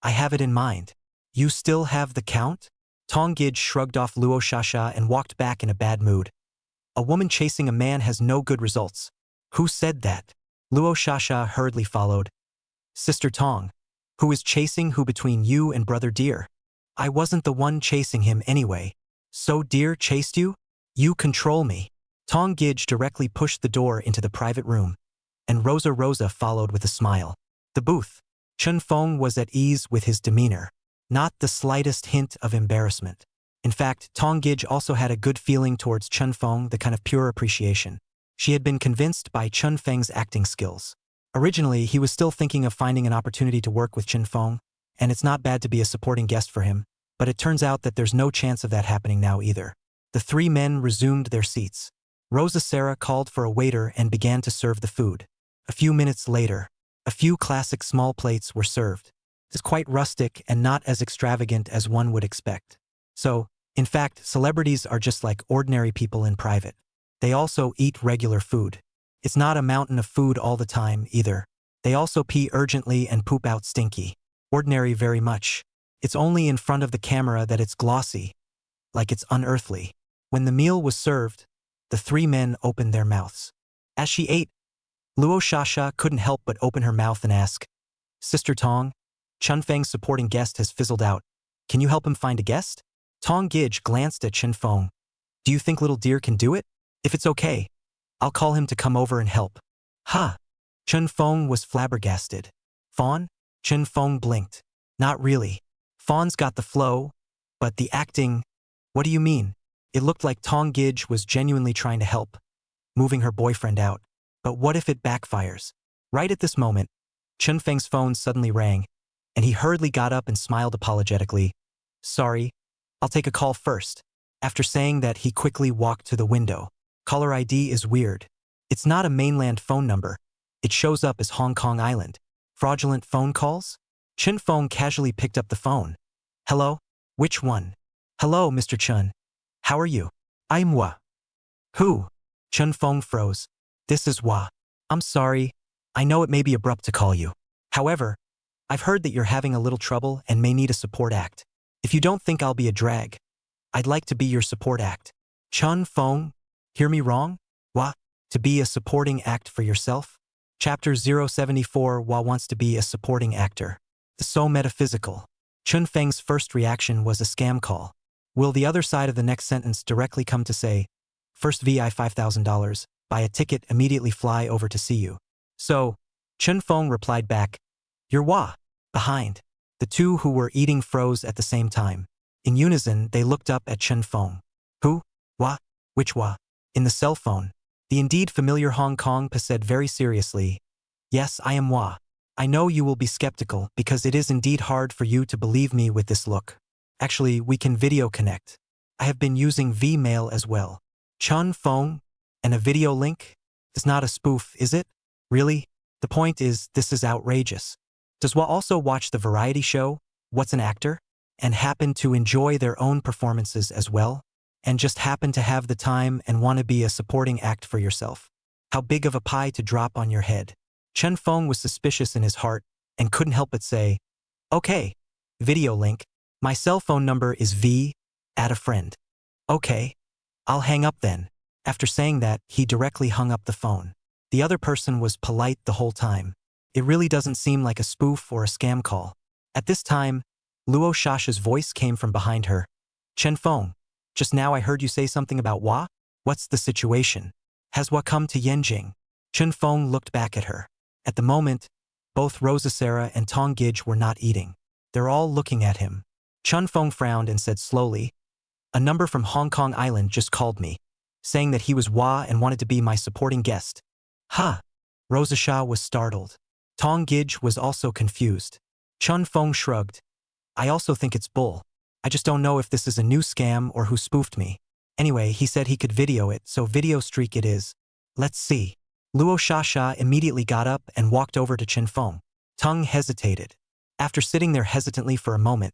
I have it in mind. You still have the count? Tong Gij shrugged off Luo Shasha and walked back in a bad mood. A woman chasing a man has no good results. Who said that? Luo Shasha hurriedly followed. Sister Tong. Who is chasing who between you and Brother Deer? I wasn't the one chasing him anyway. So Deer chased you? You control me. Tong Gij directly pushed the door into the private room, and Rosa followed with a smile. The booth. Chun Fong was at ease with his demeanor. Not the slightest hint of embarrassment. In fact, Tong Gij also had a good feeling towards Chun Fong, the kind of pure appreciation. She had been convinced by Chun Feng's acting skills. Originally, he was still thinking of finding an opportunity to work with Chun Fong, and it's not bad to be a supporting guest for him, but it turns out that there's no chance of that happening now either. The three men resumed their seats. Rosa Sarah called for a waiter and began to serve the food. A few minutes later, a few classic small plates were served. It's quite rustic and not as extravagant as one would expect. So, in fact, celebrities are just like ordinary people in private. They also eat regular food. It's not a mountain of food all the time, either. They also pee urgently and poop out stinky. Ordinary very much. It's only in front of the camera that it's glossy, like it's unearthly. When the meal was served, the three men opened their mouths. As she ate, Luo Shasha couldn't help but open her mouth and ask, Sister Tong, Chun Feng's supporting guest has fizzled out. Can you help him find a guest? Tong Gij glanced at Chun Fong. Do you think little dear can do it? If it's okay, I'll call him to come over and help. Ha! Chun Fong was flabbergasted. Fawn? Chun Fong blinked. Not really. Fawn's got the flow, but the acting… What do you mean? It looked like Tong Gij was genuinely trying to help, moving her boyfriend out. But what if it backfires? Right at this moment, Chun Feng's phone suddenly rang, and he hurriedly got up and smiled apologetically. Sorry, I'll take a call first. After saying that, he quickly walked to the window. Caller ID is weird. It's not a mainland phone number. It shows up as Hong Kong Island. Fraudulent phone calls? Chun Fong casually picked up the phone. Hello? Which one? Hello, Mr. Chun. How are you? I'm Wa. Who? Chun Fong froze. This is Wa. I'm sorry. I know it may be abrupt to call you. However, I've heard that you're having a little trouble and may need a support act. If you don't think I'll be a drag, I'd like to be your support act. Chun Fong? Hear me wrong? Wa? To be a supporting act for yourself? Chapter 074. Wa wants to be a supporting actor. So metaphysical. Chun Feng's first reaction was a scam call. Will the other side of the next sentence directly come to say, first VI $5,000, buy a ticket, immediately fly over to see you? So, Chun Fong replied back, You're Wa. Behind. The two who were eating froze at the same time. In unison, they looked up at Chun Fong. Who? Wa? Which Wa? In the cell phone. The indeed familiar Hong Kong Pa said very seriously, Yes, I am Wa. I know you will be skeptical because it is indeed hard for you to believe me with this look. Actually, we can video connect. I have been using Vmail as well. Chun Fong? And a video link? It's not a spoof, is it? Really? The point is, this is outrageous. Does Wa also watch the variety show, What's an Actor? And happen to enjoy their own performances as well? And just happen to have the time and want to be a supporting act for yourself? How big of a pie to drop on your head? Chun Fong was suspicious in his heart and couldn't help but say, Okay, video link. My cell phone number is V, add a friend. Okay, I'll hang up then. After saying that, he directly hung up the phone. The other person was polite the whole time. It really doesn't seem like a spoof or a scam call. At this time, Luo Shasha's voice came from behind her. Chun Fong, just now I heard you say something about Wa? What's the situation? Has Wa come to Yenjing? Chun Fong looked back at her. At the moment, both Rosa Sarah and Tong Gij were not eating. They're all looking at him. Chun Fong frowned and said slowly, A number from Hong Kong Island just called me, saying that he was Wa and wanted to be my supporting guest. Ha! Rosa Shah was startled. Tong Gij was also confused. Chun Fong shrugged. I also think it's bull. I just don't know if this is a new scam or who spoofed me. Anyway, he said he could video it, so video streak it is. Let's see. Luo Shasha immediately got up and walked over to Chun Fong. Tung hesitated. After sitting there hesitantly for a moment,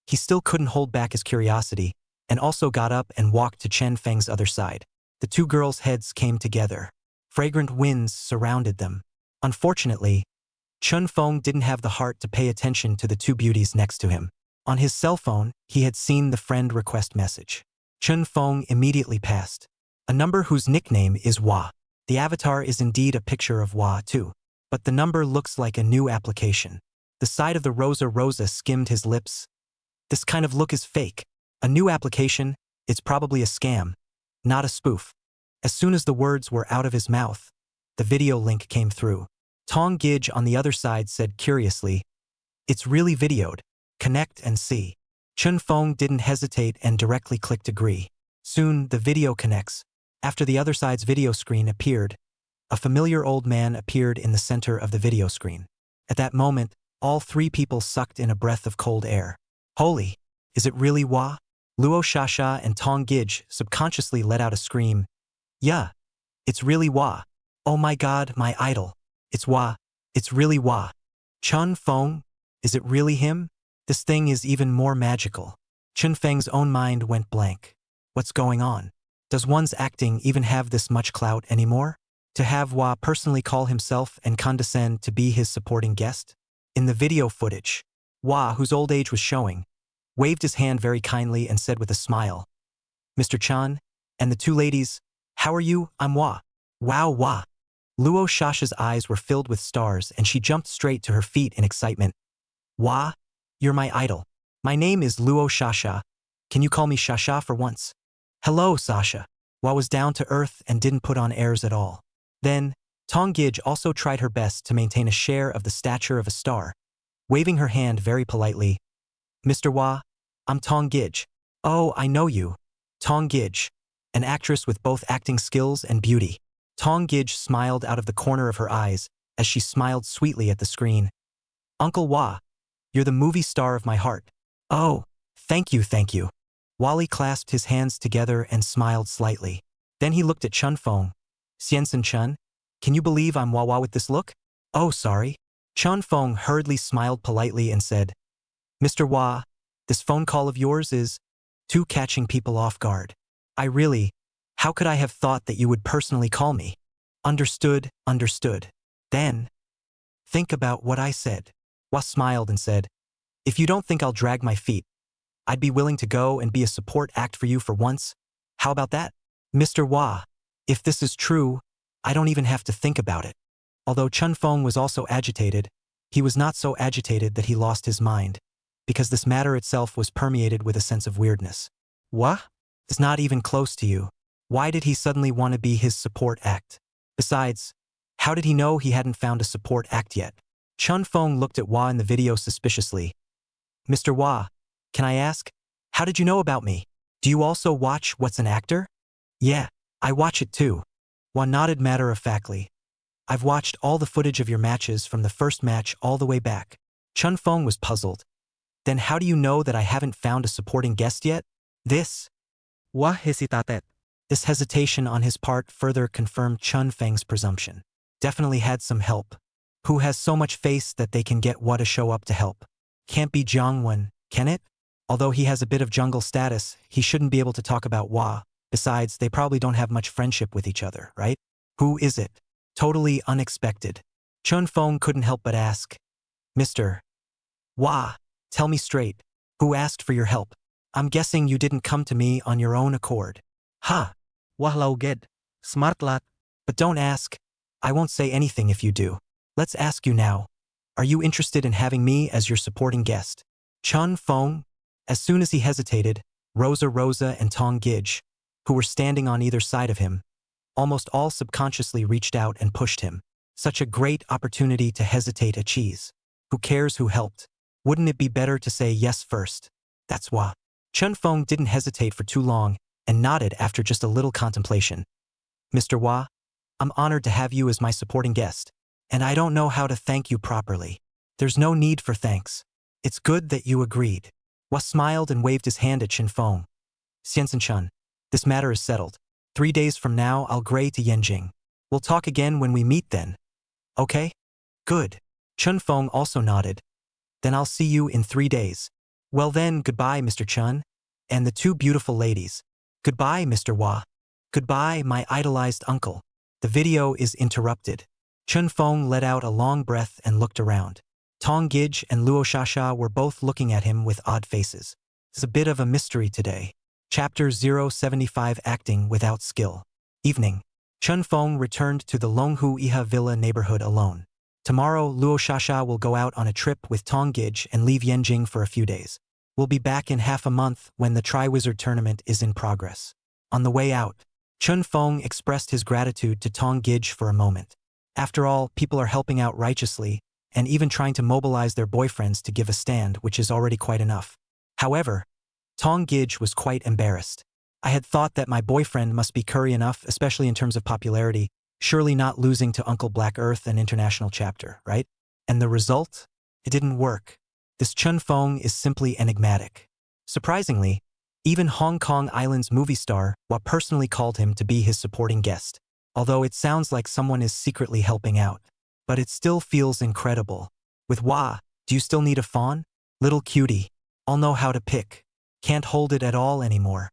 he still couldn't hold back his curiosity and also got up and walked to Chen Feng's other side. The two girls' heads came together. Fragrant winds surrounded them. Unfortunately, Chen Feng didn't have the heart to pay attention to the two beauties next to him. On his cell phone, he had seen the friend request message. Chen Feng immediately passed. A number whose nickname is Hua. The avatar is indeed a picture of Hua too, but the number looks like a new application. The side of the Rosa skimmed his lips. This kind of look is fake. A new application, it's probably a scam, not a spoof. As soon as the words were out of his mouth, the video link came through. Tong Gij on the other side said curiously, "It's really videoed. Connect and see." Chen Feng didn't hesitate and directly clicked agree. Soon, the video connects. After the other side's video screen appeared, a familiar old man appeared in the center of the video screen. At that moment, all three people sucked in a breath of cold air. Holy, is it really Hua? Luo Shasha and Tong Gij subconsciously let out a scream. Yeah, it's really Hua. Oh my god, my idol. It's Hua. It's really Hua. Chen Feng, is it really him? This thing is even more magical. Chen Feng's own mind went blank. What's going on? Does one's acting even have this much clout anymore? To have Hua personally call himself and condescend to be his supporting guest? In the video footage, Hua, whose old age was showing, waved his hand very kindly and said with a smile, "Mr. Chan, and the two ladies, how are you? I'm Hua." Wow, Hua. Luo Shasha's eyes were filled with stars and she jumped straight to her feet in excitement. Hua, you're my idol. My name is Luo Shasha. Can you call me Shasha for once? Hello, Sasha. Hua was down to earth and didn't put on airs at all. Then, Tong Gij also tried her best to maintain a share of the stature of a star, waving her hand very politely. "Mr. Hua, I'm Tong Gij." "Oh, I know you. Tong Gij, an actress with both acting skills and beauty." Tong Gij smiled out of the corner of her eyes as she smiled sweetly at the screen. "Uncle Hua, you're the movie star of my heart." "Oh, thank you, thank you." Wally clasped his hands together and smiled slightly. Then he looked at Chen Feng. "Xiansen Chen, can you believe I'm Hua with this look?" "Oh, sorry." Chen Feng hurriedly smiled politely and said, "Mr. Hua, this phone call of yours is too catching people off guard. How could I have thought that you would personally call me?" Understood, understood. Then, think about what I said." Hua smiled and said, "If you don't think I'll drag my feet, I'd be willing to go and be a support act for you for once. How about that?" "Mr. Hua, if this is true, I don't even have to think about it." Although Chen Feng was also agitated, he was not so agitated that he lost his mind, because this matter itself was permeated with a sense of weirdness. Hua is not even close to you. Why did he suddenly want to be his support act? Besides, how did he know he hadn't found a support act yet? Chen Feng looked at Hua in the video suspiciously. "Mr. Hua, can I ask, how did you know about me? Do you also watch What's an Actor?" "Yeah, I watch it too." Hua nodded matter-of-factly. "I've watched all the footage of your matches from the first match all the way back." Chen Feng was puzzled. "Then how do you know that I haven't found a supporting guest yet?" Hua hesitated. This hesitation on his part further confirmed Chen Feng's presumption. Definitely had some help. Who has so much face that they can get Hua to show up to help? Can't be Jiangwen, can it? Although he has a bit of jungle status, he shouldn't be able to talk about Hua. Besides, they probably don't have much friendship with each other, right? Who is it? Totally unexpected. Chen Feng couldn't help but ask, "Mr. Hua, tell me straight, who asked for your help? I'm guessing you didn't come to me on your own accord." "Ha! Hua laughed. Smart lad. But don't ask. I won't say anything if you do. Let's ask you now. Are you interested in having me as your supporting guest?" Chen Feng, as soon as he hesitated, Rosa and Tong Gij, who were standing on either side of him, almost all subconsciously reached out and pushed him. Such a great opportunity to hesitate a cheese. Who cares who helped? Wouldn't it be better to say yes first? That's why. Chen Feng didn't hesitate for too long and nodded after just a little contemplation. "Mr. Hua, I'm honored to have you as my supporting guest, and I don't know how to thank you properly." "There's no need for thanks. It's good that you agreed." Hua smiled and waved his hand at Chen Feng. "Xiansen Chen, this matter is settled. 3 days from now, I'll gray to Yanjing. We'll talk again when we meet then. Okay? Good." Chun Feng also nodded. Then I'll see you in 3 days. Well then, goodbye, Mr. Chun. And the two beautiful ladies. Goodbye, Mr. Hua. Goodbye, my idolized uncle. The video is interrupted. Chun Feng let out a long breath and looked around. Tong Gij and Luo Shasha were both looking at him with odd faces. It's a bit of a mystery today. Chapter 075 Acting Without Skill. Evening. Chun Feng returned to the Longhu Iha Villa neighborhood alone. Tomorrow, Luo Shasha will go out on a trip with Tong Gij and leave Yanjing for a few days. We'll be back in half a month when the Tri-Wizard tournament is in progress. On the way out, Chun Feng expressed his gratitude to Tong Gij for a moment. After all, people are helping out righteously, and even trying to mobilize their boyfriends to give a stand, which is already quite enough. However, Tong Gij was quite embarrassed. I had thought that my boyfriend must be curry enough, especially in terms of popularity, surely not losing to Uncle Black Earth and international chapter, right? And the result? It didn't work. This Chun Feng is simply enigmatic. Surprisingly, even Hong Kong Island's movie star Hua personally called him to be his supporting guest. Although it sounds like someone is secretly helping out. But it still feels incredible. With Hua, do you still need a fawn? Little cutie. I'll know how to pick. Can't hold it at all anymore.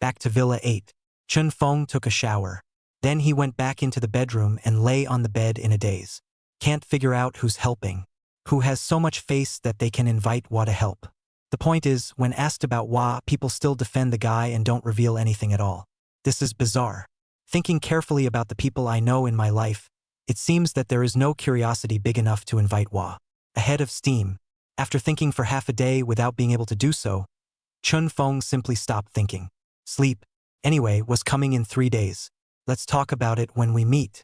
Back to Villa 8. Chun Feng took a shower. Then he went back into the bedroom and lay on the bed in a daze. Can't figure out who's helping. Who has so much face that they can invite Hua to help. The point is, when asked about Hua, people still defend the guy and don't reveal anything at all. This is bizarre. Thinking carefully about the people I know in my life, it seems that there is no curiosity big enough to invite Hua. Ahead of steam, after thinking for half a day without being able to do so, Chun Feng simply stopped thinking. Sleep, anyway, was coming in 3 days. Let's talk about it when we meet.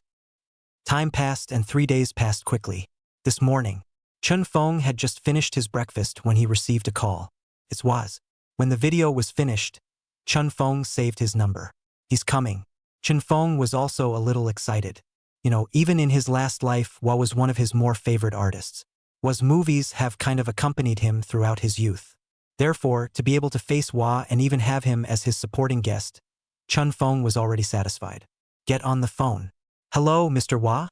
Time passed and 3 days passed quickly. This morning, Chun Feng had just finished his breakfast when he received a call. It was. When the video was finished, Chun Feng saved his number. He's coming. Chun Feng was also a little excited. Even in his last life, Hua was one of his more favorite artists. Hua's movies have kind of accompanied him throughout his youth. Therefore, to be able to face Hua and even have him as his supporting guest, Chun Feng was already satisfied. Get on the phone. Hello, Mr. Hua?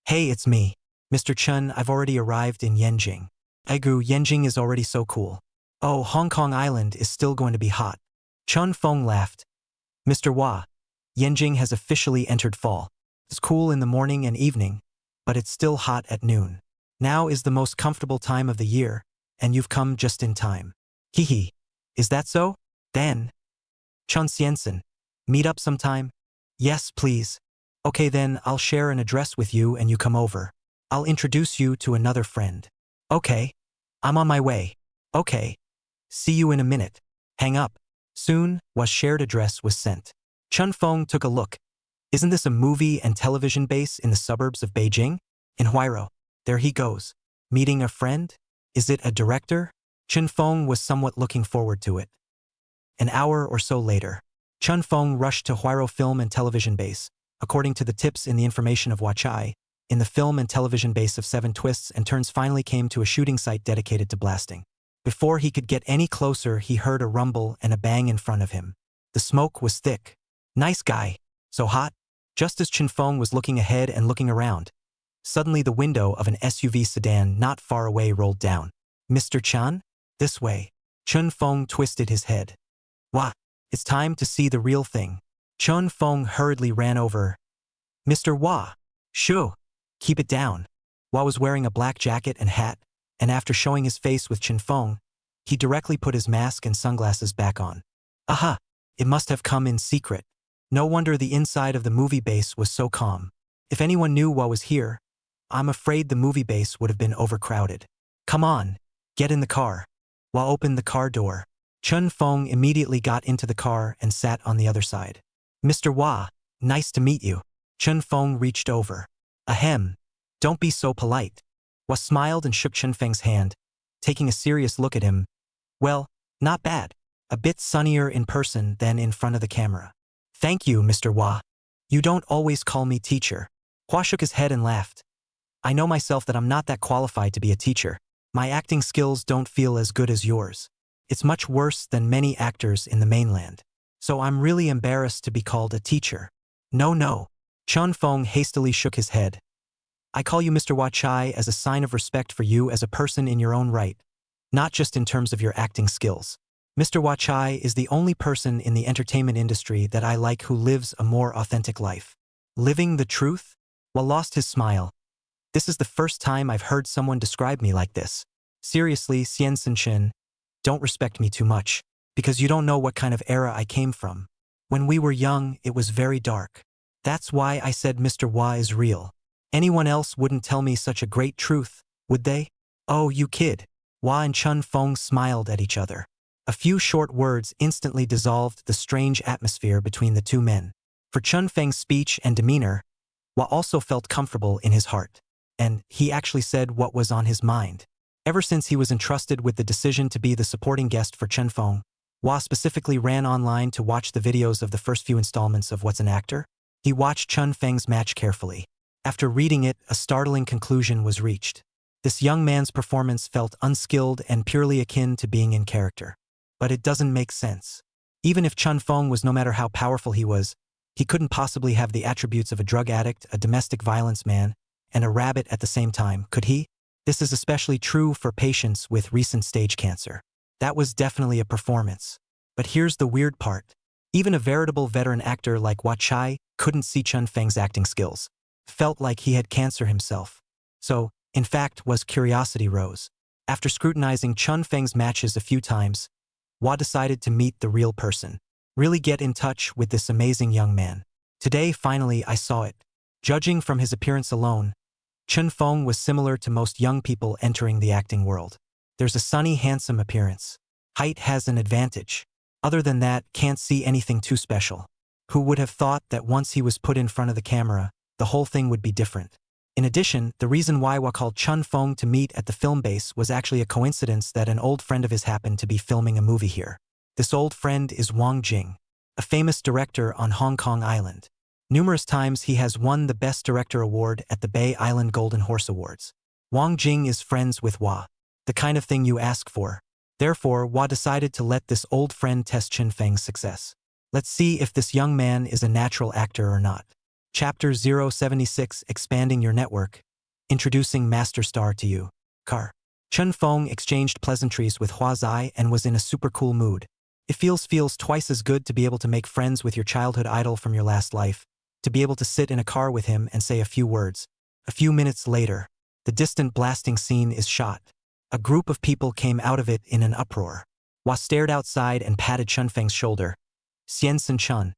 Hey, it's me. Mr. Chun, I've already arrived in Yanjing. Aigu, Yanjing is already so cool. Oh, Hong Kong Island is still going to be hot. Chun Feng laughed. Mr. Hua, Yanjing has officially entered fall. It's cool in the morning and evening, but it's still hot at noon. Now is the most comfortable time of the year, and you've come just in time. Hehe. Is that so? Then. Chun Xiansen. Meet up sometime? Yes, please. Okay then, I'll share an address with you and you come over. I'll introduce you to another friend. Okay. I'm on my way. Okay. See you in a minute. Hang up. Soon, Hua's shared address was sent. Chun Feng took a look. Isn't this a movie and television base in the suburbs of Beijing? In Huairou. There he goes. Meeting a friend? Is it a director? Chun Feng was somewhat looking forward to it. An hour or so later, Chun Feng rushed to Huairou Film and Television Base. According to the tips in the information of Hua Chai, in the film and television base of 7 Twists and Turns finally came to a shooting site dedicated to blasting. Before he could get any closer, he heard a rumble and a bang in front of him. The smoke was thick. Nice guy. So hot? Just as Chun Feng was looking ahead and looking around, suddenly the window of an SUV sedan not far away rolled down. Mr. Chan? This way. Chun Feng twisted his head. What? It's time to see the real thing. Chun Feng hurriedly ran over. Mr. Hua. Shoo. Keep it down. Hua was wearing a black jacket and hat, and after showing his face with Chun Feng, he directly put his mask and sunglasses back on. Aha! It must have come in secret. No wonder the inside of the movie base was so calm. If anyone knew Hua was here, I'm afraid the movie base would have been overcrowded. Come on. Get in the car. Hua opened the car door. Chun Feng immediately got into the car and sat on the other side. Mr. Hua, nice to meet you. Chun Feng reached over. Ahem. Don't be so polite. Hua smiled and shook Chun Feng's hand, taking a serious look at him. Well, not bad. A bit sunnier in person than in front of the camera. Thank you, Mr. Hua. You don't always call me teacher. Hua shook his head and laughed. I know myself that I'm not that qualified to be a teacher. My acting skills don't feel as good as yours. It's much worse than many actors in the mainland. So I'm really embarrassed to be called a teacher. No. Chun Feng hastily shook his head. I call you Mr. Hua Chai as a sign of respect for you as a person in your own right, not just in terms of your acting skills. Mr. Hua Chai is the only person in the entertainment industry that I like who lives a more authentic life. Living the truth? Hua lost his smile. This is the first time I've heard someone describe me like this. Seriously, Xian Sinshin, don't respect me too much, because you don't know what kind of era I came from. When we were young, it was very dark. That's why I said Mr. Hua is real. Anyone else wouldn't tell me such a great truth, would they? Oh, you kid. Hua and Chun Feng smiled at each other. A few short words instantly dissolved the strange atmosphere between the two men. For Chun Feng's speech and demeanor, Hua also felt comfortable in his heart. And he actually said what was on his mind. Ever since he was entrusted with the decision to be the supporting guest for Chun Feng, Hua specifically ran online to watch the videos of the first few installments of What's an Actor? He watched Chun Feng's match carefully. After reading it, a startling conclusion was reached. This young man's performance felt unskilled and purely akin to being in character. But it doesn't make sense. Even if Chun Feng was no matter how powerful he couldn't possibly have the attributes of a drug addict, a domestic violence man, and a rabbit at the same time, could he? This is especially true for patients with recent stage cancer. That was definitely a performance. But here's the weird part. Even a veritable veteran actor like Hua Chai couldn't see Chun Feng's acting skills. Felt like he had cancer himself. So, in fact, Hua's curiosity rose. After scrutinizing Chun Feng's matches a few times, Hua decided to meet the real person. Really get in touch with this amazing young man. Today, finally, I saw it. Judging from his appearance alone, Chun Feng was similar to most young people entering the acting world. There's a sunny, handsome appearance. Height has an advantage. Other than that, can't see anything too special. Who would have thought that once he was put in front of the camera, the whole thing would be different? In addition, the reason why Hua called Chun Feng to meet at the film base was actually a coincidence that an old friend of his happened to be filming a movie here. This old friend is Wang Jing, a famous director on Hong Kong Island. Numerous times he has won the Best Director award at the Bay Island Golden Horse Awards. Wang Jing is friends with Hua. The kind of thing you ask for. Therefore, Hua decided to let this old friend test Chun Feng's success. Let's see if this young man is a natural actor or not. Chapter 076, Expanding Your Network. Introducing Master Star to you. Car. Chun Feng exchanged pleasantries with Hua Zai and was in a super cool mood. It feels twice as good to be able to make friends with your childhood idol from your last life, to be able to sit in a car with him and say a few words. A few minutes later, the distant blasting scene is shot. A group of people came out of it in an uproar. Hua stared outside and patted Chun Feng's shoulder. Xian Sin Chun.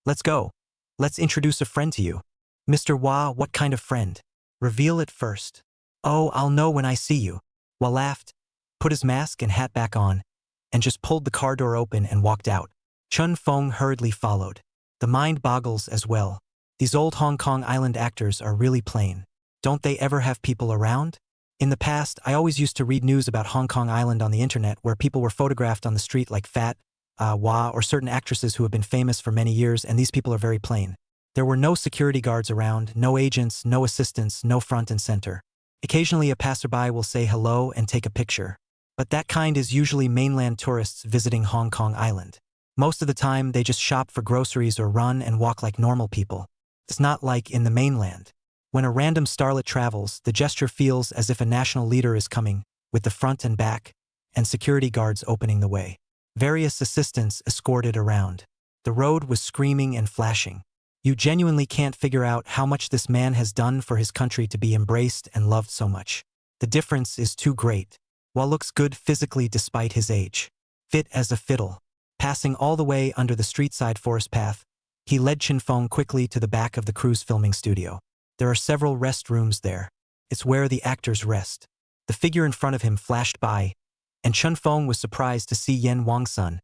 Let's go. Let's introduce a friend to you. Mr. Hua, what kind of friend? Reveal it first. Oh, I'll know when I see you. Hua laughed, put his mask and hat back on, and just pulled the car door open and walked out. Chun Feng hurriedly followed. The mind boggles as well. These old Hong Kong Island actors are really plain. Don't they ever have people around? In the past, I always used to read news about Hong Kong Island on the internet where people were photographed on the street like Fat, Hua, or certain actresses who have been famous for many years, and these people are very plain. There were no security guards around, no agents, no assistants, no front and center. Occasionally a passerby will say hello and take a picture. But that kind is usually mainland tourists visiting Hong Kong Island. Most of the time, they just shop for groceries or run and walk like normal people. It's not like in the mainland. When a random starlet travels, the gesture feels as if a national leader is coming, with the front and back, and security guards opening the way. Various assistants escorted around. The road was screaming and flashing. You genuinely can't figure out how much this man has done for his country to be embraced and loved so much. The difference is too great. Hua looks good physically despite his age. Fit as a fiddle. Passing all the way under the street-side forest path, he led Chun Feng quickly to the back of the crew's filming studio. There are several restrooms there. It's where the actors rest. The figure in front of him flashed by, and Chun Feng was surprised to see Yen Wang-sun,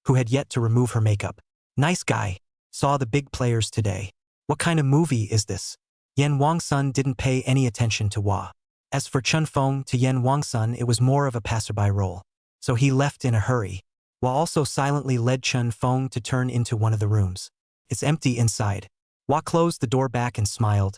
who had yet to remove her makeup. Nice guy. Saw the big players today. What kind of movie is this? Yen Wang-sun didn't pay any attention to Hua. As for Chun Feng, to Yen Wang-sun it was more of a passerby role. So he left in a hurry. Hua also silently led Chun Feng to turn into one of the rooms. It's empty inside. Hua closed the door back and smiled.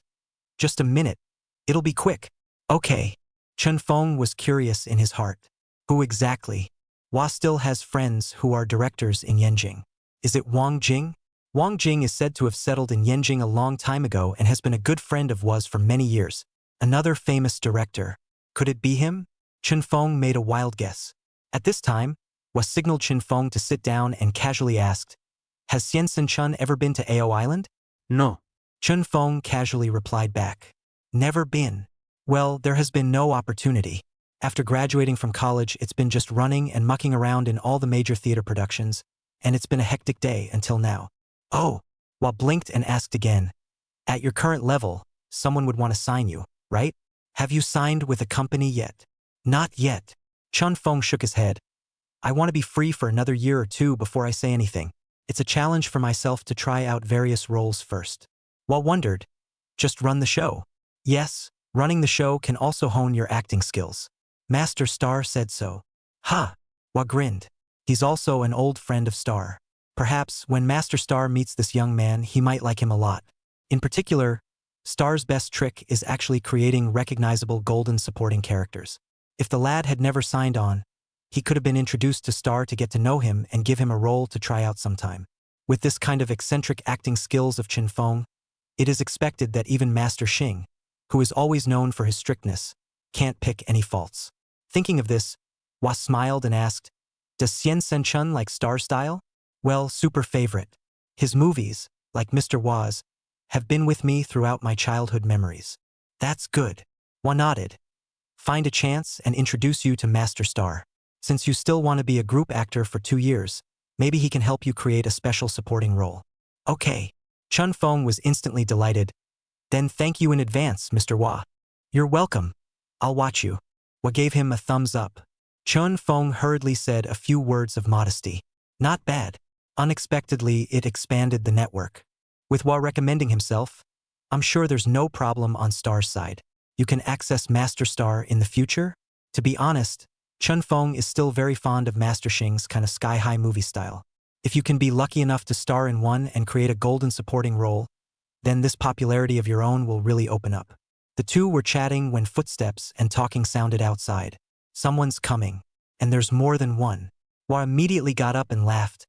Just a minute. It'll be quick. Okay. Chun Feng was curious in his heart. Who exactly? Hua still has friends who are directors in Yanjing. Is it Wang Jing? Wang Jing is said to have settled in Yanjing a long time ago and has been a good friend of Hua's for many years. Another famous director. Could it be him? Chen Feng made a wild guess. At this time, Hua signaled Chen Feng to sit down and casually asked, "Has Xian Sen-chun ever been to Ao Island?" No. Chen Feng casually replied back, "Never been." Well, there has been no opportunity. After graduating from college, it's been just running and mucking around in all the major theater productions, and it's been a hectic day until now. Oh, Hua blinked and asked again, "At your current level, someone would want to sign you, right? Have you signed with a company yet?" "Not yet." Chen Feng shook his head. "I want to be free for another year or two before I say anything. It's a challenge for myself to try out various roles first." Hua wondered, "Just run the show?" "Yes, running the show can also hone your acting skills. Master Star said so." "Ha!" Hua grinned. He's also an old friend of Star. Perhaps, when Master Star meets this young man, he might like him a lot. In particular, Star's best trick is actually creating recognizable golden supporting characters. If the lad had never signed on, he could have been introduced to Star to get to know him and give him a role to try out sometime. With this kind of eccentric acting skills of Chen Feng, it is expected that even Master Xing, who is always known for his strictness, can't pick any faults. Thinking of this, Hua smiled and asked, "Does Xian Sen-chun like Star style?" "Well, super favorite. His movies, like Mr. Hua's, have been with me throughout my childhood memories." "That's good." Hua nodded. "Find a chance and introduce you to Master Star. Since you still want to be a group actor for 2 years, maybe he can help you create a special supporting role." "Okay." Chen Feng was instantly delighted. "Then thank you in advance, Mr. Hua." "You're welcome. I'll watch you." Hua gave him a thumbs up. Chen Feng hurriedly said a few words of modesty. Not bad. Unexpectedly, it expanded the network. With Hua recommending himself, I'm sure there's no problem on Star's side. You can access Master Star in the future? To be honest, Chen Feng is still very fond of Master Xing's kind of sky-high movie style. If you can be lucky enough to star in one and create a golden supporting role, then this popularity of your own will really open up. The two were chatting when footsteps and talking sounded outside. Someone's coming, and there's more than one. Hua immediately got up and laughed.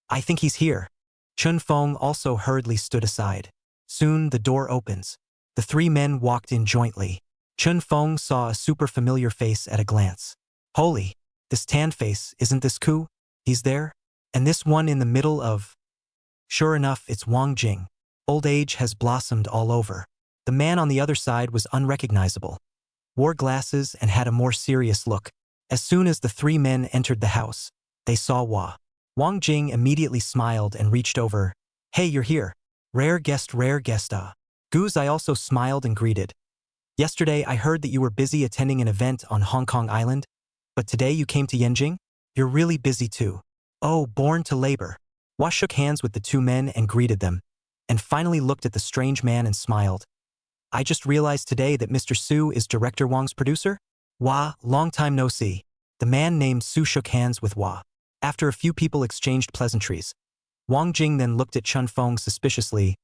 "I think he's here." Chen Feng also hurriedly stood aside. Soon the door opens. The three men walked in jointly. Chen Feng saw a super familiar face at a glance. Holy, this tan face, isn't this Ku? He's there? And this one in the middle of... Sure enough, it's Wang Jing. Old age has blossomed all over. The man on the other side was unrecognizable. Wore glasses and had a more serious look. As soon as the three men entered the house, they saw Hua. Wang Jing immediately smiled and reached over. "Hey, you're here. Rare guest, Guz I also smiled and greeted. "Yesterday I heard that you were busy attending an event on Hong Kong Island, but today you came to Yenjing? You're really busy too." "Oh, born to labor." Hua shook hands with the two men and greeted them, and finally looked at the strange man and smiled. "I just realized today that Mr. Su is Director Wang's producer?" "Hua, long time no see." The man named Su shook hands with Hua. After a few people exchanged pleasantries, Wang Jing then looked at Chen Feng suspiciously.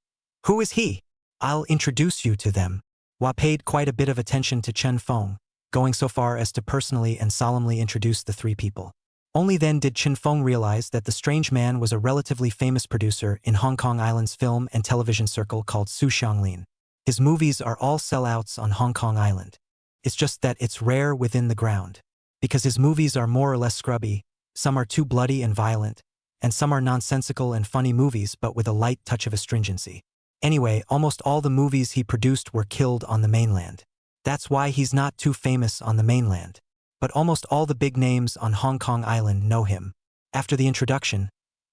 "Who is he?" "I'll introduce you to them." Hua paid quite a bit of attention to Chen Feng, going so far as to personally and solemnly introduce the three people. Only then did Chen Feng realize that the strange man was a relatively famous producer in Hong Kong Island's film and television circle called Su Xianglin. His movies are all sellouts on Hong Kong Island. It's just that it's rare within the ground. Because his movies are more or less scrubby, some are too bloody and violent, and some are nonsensical and funny movies but with a light touch of astringency. Anyway, almost all the movies he produced were killed on the mainland. That's why he's not too famous on the mainland. But almost all the big names on Hong Kong Island know him. After the introduction,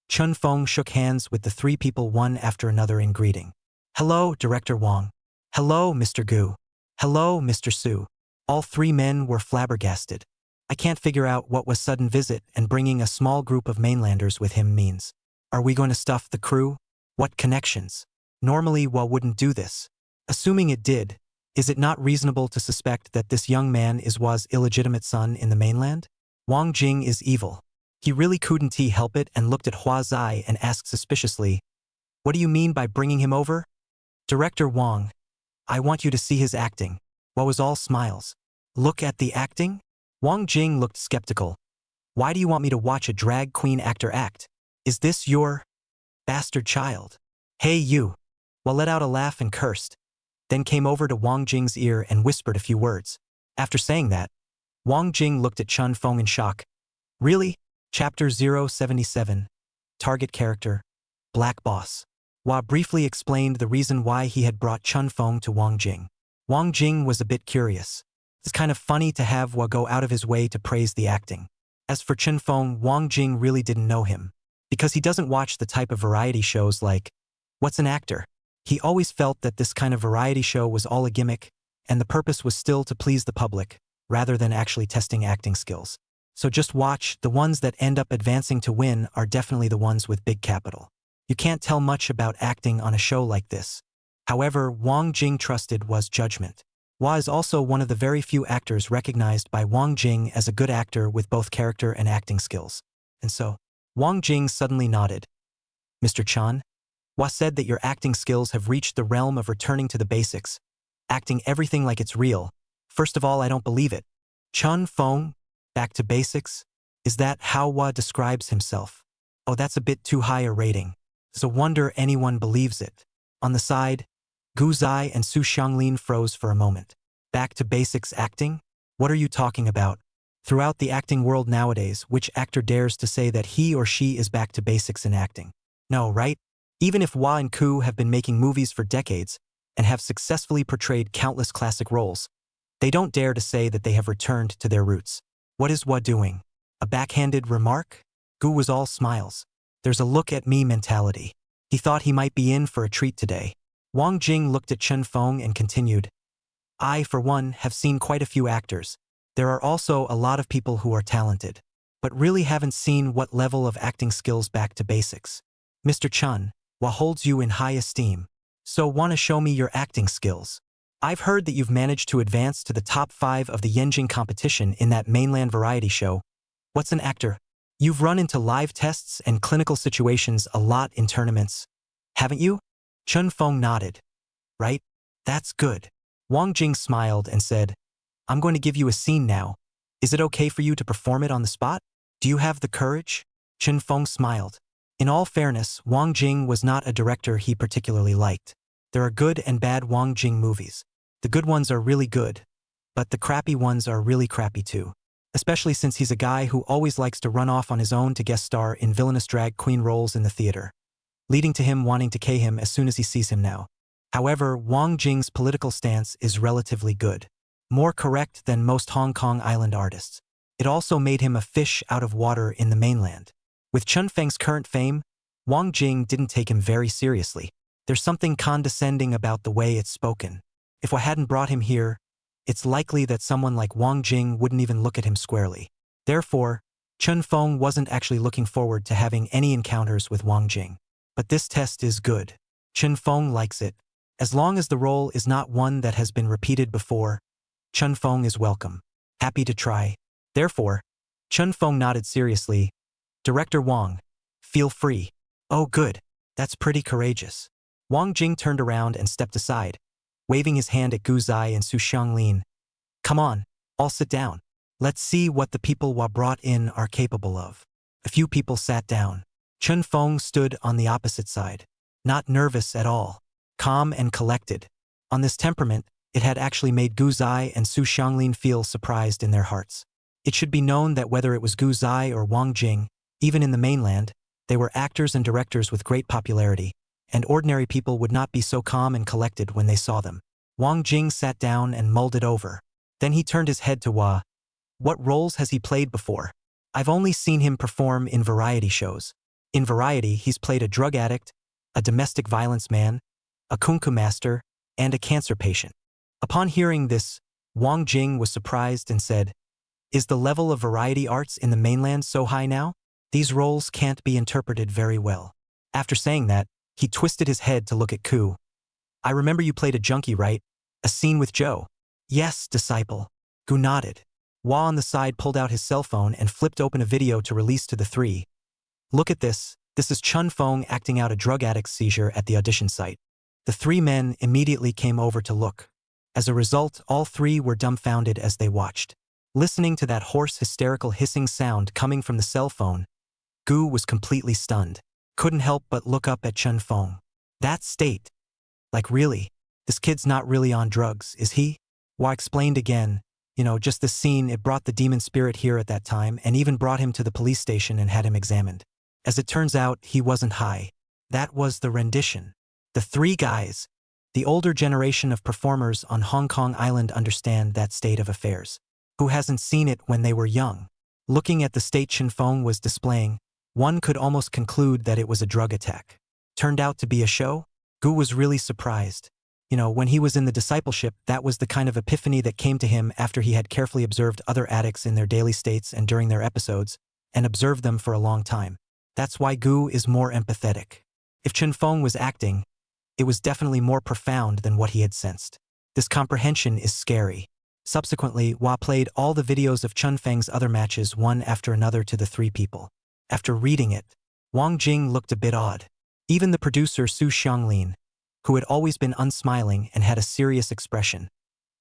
Chen Feng shook hands with the three people one after another in greeting. "Hello, Director Wang. Hello, Mr. Gu. Hello, Mr. Su." All three men were flabbergasted. I can't figure out what was sudden visit and bringing a small group of mainlanders with him means. Are we going to stuff the crew? What connections? Normally Hua wouldn't do this. Assuming it did, is it not reasonable to suspect that this young man is Hua's illegitimate son in the mainland? Wang Jing is evil. He really couldn't help it and looked at Hua Zai and asked suspiciously, "What do you mean by bringing him over?" "Director Wang, I want you to see his acting." Hua was all smiles. "Look at the acting?" Wang Jing looked skeptical. "Why do you want me to watch a drag queen actor act? Is this your bastard child?" "Hey you." Hua let out a laugh and cursed. then came over to Wang Jing's ear and whispered a few words. After saying that, Wang Jing looked at Chun Feng in shock. Really? Chapter 077. Target character. Black Boss. Hua briefly explained the reason why he had brought Chun Feng to Wang Jing. Wang Jing was a bit curious. It's kind of funny to have Hua go out of his way to praise the acting. As for Chun Feng, Wang Jing really didn't know him, because he doesn't watch the type of variety shows like, What's an Actor? He always felt that this kind of variety show was all a gimmick, and the purpose was still to please the public, rather than actually testing acting skills. So just watch, the ones that end up advancing to win are definitely the ones with big capital. You can't tell much about acting on a show like this. However, Wang Jing trusted Hua's judgment. Hua is also one of the very few actors recognized by Wang Jing as a good actor with both character and acting skills. And so, Wang Jing suddenly nodded. Mr. Chan? Hua said that your acting skills have reached the realm of returning to the basics, acting everything like it's real. First of all, I don't believe it. Chun Feng? Back to basics? Is that how Hua describes himself? Oh, that's a bit too high a rating. It's a wonder anyone believes it. On the side, Gu Zai and Su Xianglin froze for a moment. Back to basics acting? What are you talking about? Throughout the acting world nowadays, which actor dares to say that he or she is back to basics in acting? No, right? Even if Hua and Ku have been making movies for decades and have successfully portrayed countless classic roles, they don't dare to say that they have returned to their roots. What is Hua doing? A backhanded remark? Gu was all smiles. There's a look-at-me mentality. He thought he might be in for a treat today. Wang Jing looked at Chun Feng and continued, I, for one, have seen quite a few actors. There are also a lot of people who are talented, but really haven't seen what level of acting skills back to basics. Mr. Chun, Hua holds you in high esteem. So wanna show me your acting skills? I've heard that you've managed to advance to the top 5 of the Yenjing competition in that mainland variety show. What's an actor? You've run into live tests and clinical situations a lot in tournaments, haven't you? Chun Feng nodded. Right? That's good. Wang Jing smiled and said, I'm going to give you a scene now. Is it okay for you to perform it on the spot? Do you have the courage? Chun Feng smiled. In all fairness, Wang Jing was not a director he particularly liked. There are good and bad Wang Jing movies. The good ones are really good, but the crappy ones are really crappy too. Especially since he's a guy who always likes to run off on his own to guest star in villainous drag queen roles in the theater, leading to him wanting to K him as soon as he sees him now. However, Wang Jing's political stance is relatively good, more correct than most Hong Kong island artists. It also made him a fish out of water in the mainland. With Chun Feng's current fame, Wang Jing didn't take him very seriously. There's something condescending about the way it's spoken. If I hadn't brought him here, it's likely that someone like Wang Jing wouldn't even look at him squarely. Therefore, Chun Feng wasn't actually looking forward to having any encounters with Wang Jing. But this test is good. Chun Feng likes it. As long as the role is not one that has been repeated before, Chun Feng is welcome. Happy to try. Therefore, Chun Feng nodded seriously. Director Wang, feel free. Oh good, that's pretty courageous. Wang Jing turned around and stepped aside, waving his hand at Gu Zai and Su Xianglin. Come on, all sit down. Let's see what the people Hua brought in are capable of. A few people sat down. Chun Feng stood on the opposite side, not nervous at all, calm and collected. On this temperament, it had actually made Gu Zai and Su Xianglin feel surprised in their hearts. It should be known that whether it was Gu Zai or Wang Jing, even in the mainland, they were actors and directors with great popularity, and ordinary people would not be so calm and collected when they saw them. Wang Jing sat down and mulled it over. Then he turned his head to Hua. What roles has he played before? I've only seen him perform in variety shows. In variety, he's played a drug addict, a domestic violence man, a kung fu master, and a cancer patient. Upon hearing this, Wang Jing was surprised and said, Is the level of variety arts in the mainland so high now? These roles can't be interpreted very well. After saying that, he twisted his head to look at Ku. I remember you played a junkie, right? A scene with Joe. Yes, disciple. Gu nodded. Hua on the side pulled out his cell phone and flipped open a video to release to the three. Look at this. This is Chun Feng acting out a drug addict's seizure at the audition site. The three men immediately came over to look. As a result, all three were dumbfounded as they watched. Listening to that hoarse, hysterical hissing sound coming from the cell phone, Gu was completely stunned. Couldn't help but look up at Chun Feng. That state. Like really? This kid's not really on drugs, is he? Hwa explained again. Just the scene, it brought the demon spirit here at that time and even brought him to the police station and had him examined. As it turns out, he wasn't high. That was the rendition. The three guys, the older generation of performers on Hong Kong Island, understand that state of affairs. Who hasn't seen it when they were young? Looking at the state Chen Feng was displaying, one could almost conclude that it was a drug attack. Turned out to be a show? Gu was really surprised. When he was in the discipleship, that was the kind of epiphany that came to him after he had carefully observed other addicts in their daily states and during their episodes, and observed them for a long time. That's why Gu is more empathetic. If Chen Feng was acting, it was definitely more profound than what he had sensed. This comprehension is scary. Subsequently, Hwa played all the videos of Chen Feng's other matches one after another to the three people. After reading it, Wang Jing looked a bit odd. Even the producer Su Xianglin, who had always been unsmiling and had a serious expression,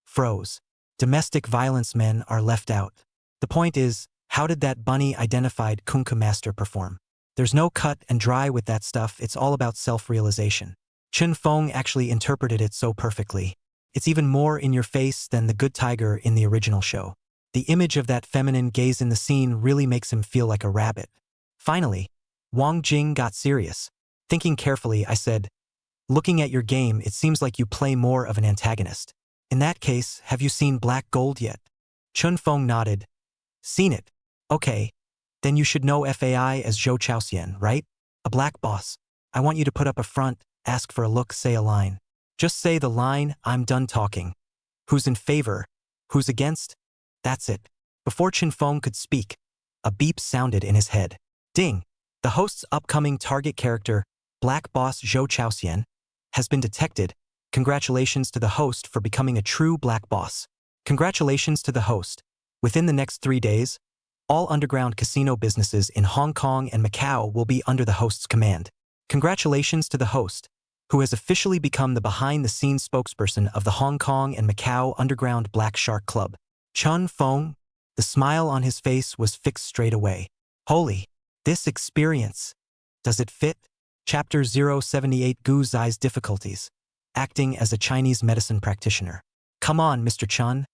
froze. Domestic violence men are left out. The point is, how did that bunny-identified Kung Fu master perform? There's no cut and dry with that stuff, it's all about self-realization. Chen Feng actually interpreted it so perfectly. It's even more in your face than the good tiger in the original show. The image of that feminine gaze in the scene really makes him feel like a rabbit. Finally, Wang Jing got serious. Thinking carefully, I said, "Looking at your game, it seems like you play more of an antagonist. In that case, have you seen Black Gold yet?" Chen Feng nodded. "Seen it. Okay. Then you should know FAI as Zhou Chaoxian, right? A black boss. I want you to put up a front, ask for a look, say a line. Just say the line, I'm done talking. Who's in favor? Who's against? That's it." Before Chen Feng could speak, a beep sounded in his head. Ding! The host's upcoming target character, Black Boss Zhou Chaoxian, has been detected. Congratulations to the host for becoming a true black boss. Congratulations to the host. Within the next 3 days, all underground casino businesses in Hong Kong and Macau will be under the host's command. Congratulations to the host, who has officially become the behind-the-scenes spokesperson of the Hong Kong and Macau Underground Black Shark Club. Chen Feng, the smile on his face was fixed straight away. Holy, this experience. Does it fit? Chapter 078 Gu Zai's Difficulties. Acting as a Chinese medicine practitioner. Come on, Mr. Chen.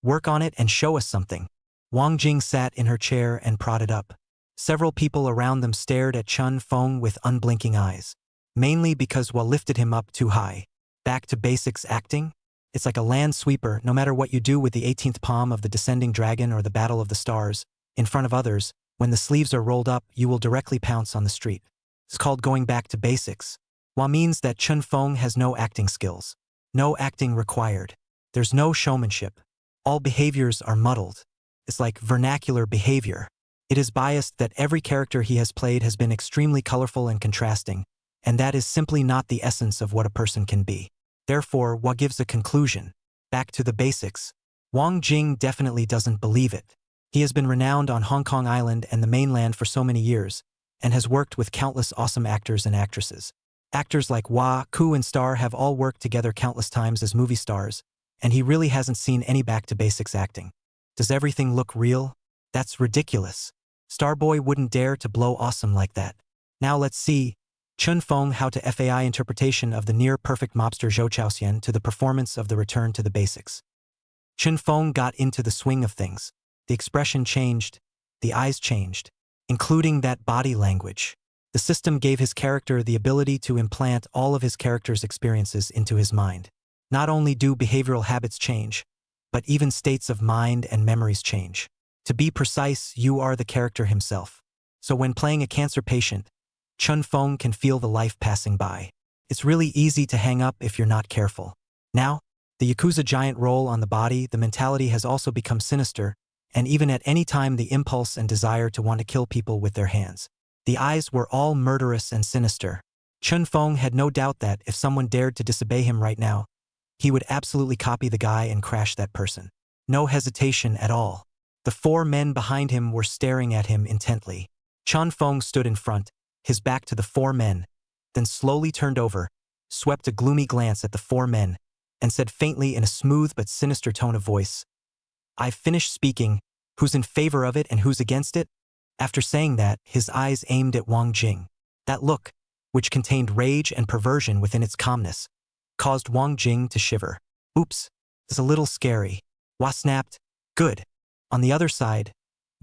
Work on it and show us something. Wang Jing sat in her chair and prodded up. Several people around them stared at Chen Feng with unblinking eyes. Mainly because Hwa lifted him up too high. Back to basics acting? It's like a land sweeper, no matter what you do with the 18th palm of the Descending Dragon or the Battle of the Stars, in front of others, when the sleeves are rolled up, you will directly pounce on the street. It's called going back to basics. Hwa means that Chen Feng has no acting skills. No acting required. There's no showmanship. All behaviors are muddled. It's like vernacular behavior. It is biased that every character he has played has been extremely colorful and contrasting, and that is simply not the essence of what a person can be. Therefore, Hwa gives a conclusion. Back to the basics. Wang Jing definitely doesn't believe it. He has been renowned on Hong Kong Island and the mainland for so many years, and has worked with countless awesome actors and actresses. Actors like Hwa, Ku and Star have all worked together countless times as movie stars, and he really hasn't seen any back-to-basics acting. Does everything look real? That's ridiculous. Starboy wouldn't dare to blow awesome like that. Now let's see Chen Feng how to FAI interpretation of the near-perfect mobster Zhou Chaoxian to the performance of the return to the basics. Chen Feng got into the swing of things. The expression changed, the eyes changed, including that body language. The system gave his character the ability to implant all of his character's experiences into his mind. Not only do behavioral habits change, but even states of mind and memories change. To be precise, you are the character himself. So when playing a cancer patient, Chen Feng can feel the life passing by. It's really easy to hang up if you're not careful. Now, the Yakuza giant role on the body, the mentality has also become sinister, and even at any time the impulse and desire to want to kill people with their hands. The eyes were all murderous and sinister. Chen Feng had no doubt that if someone dared to disobey him right now, he would absolutely copy the guy and crash that person. No hesitation at all. The four men behind him were staring at him intently. Chen Feng stood in front, his back to the four men, then slowly turned over, swept a gloomy glance at the four men, and said faintly in a smooth but sinister tone of voice, "I've finished speaking. Who's in favor of it and who's against it?" After saying that, his eyes aimed at Wang Jing. That look, which contained rage and perversion within its calmness, caused Wang Jing to shiver. Oops, it's a little scary. Hua snapped. Good. On the other side,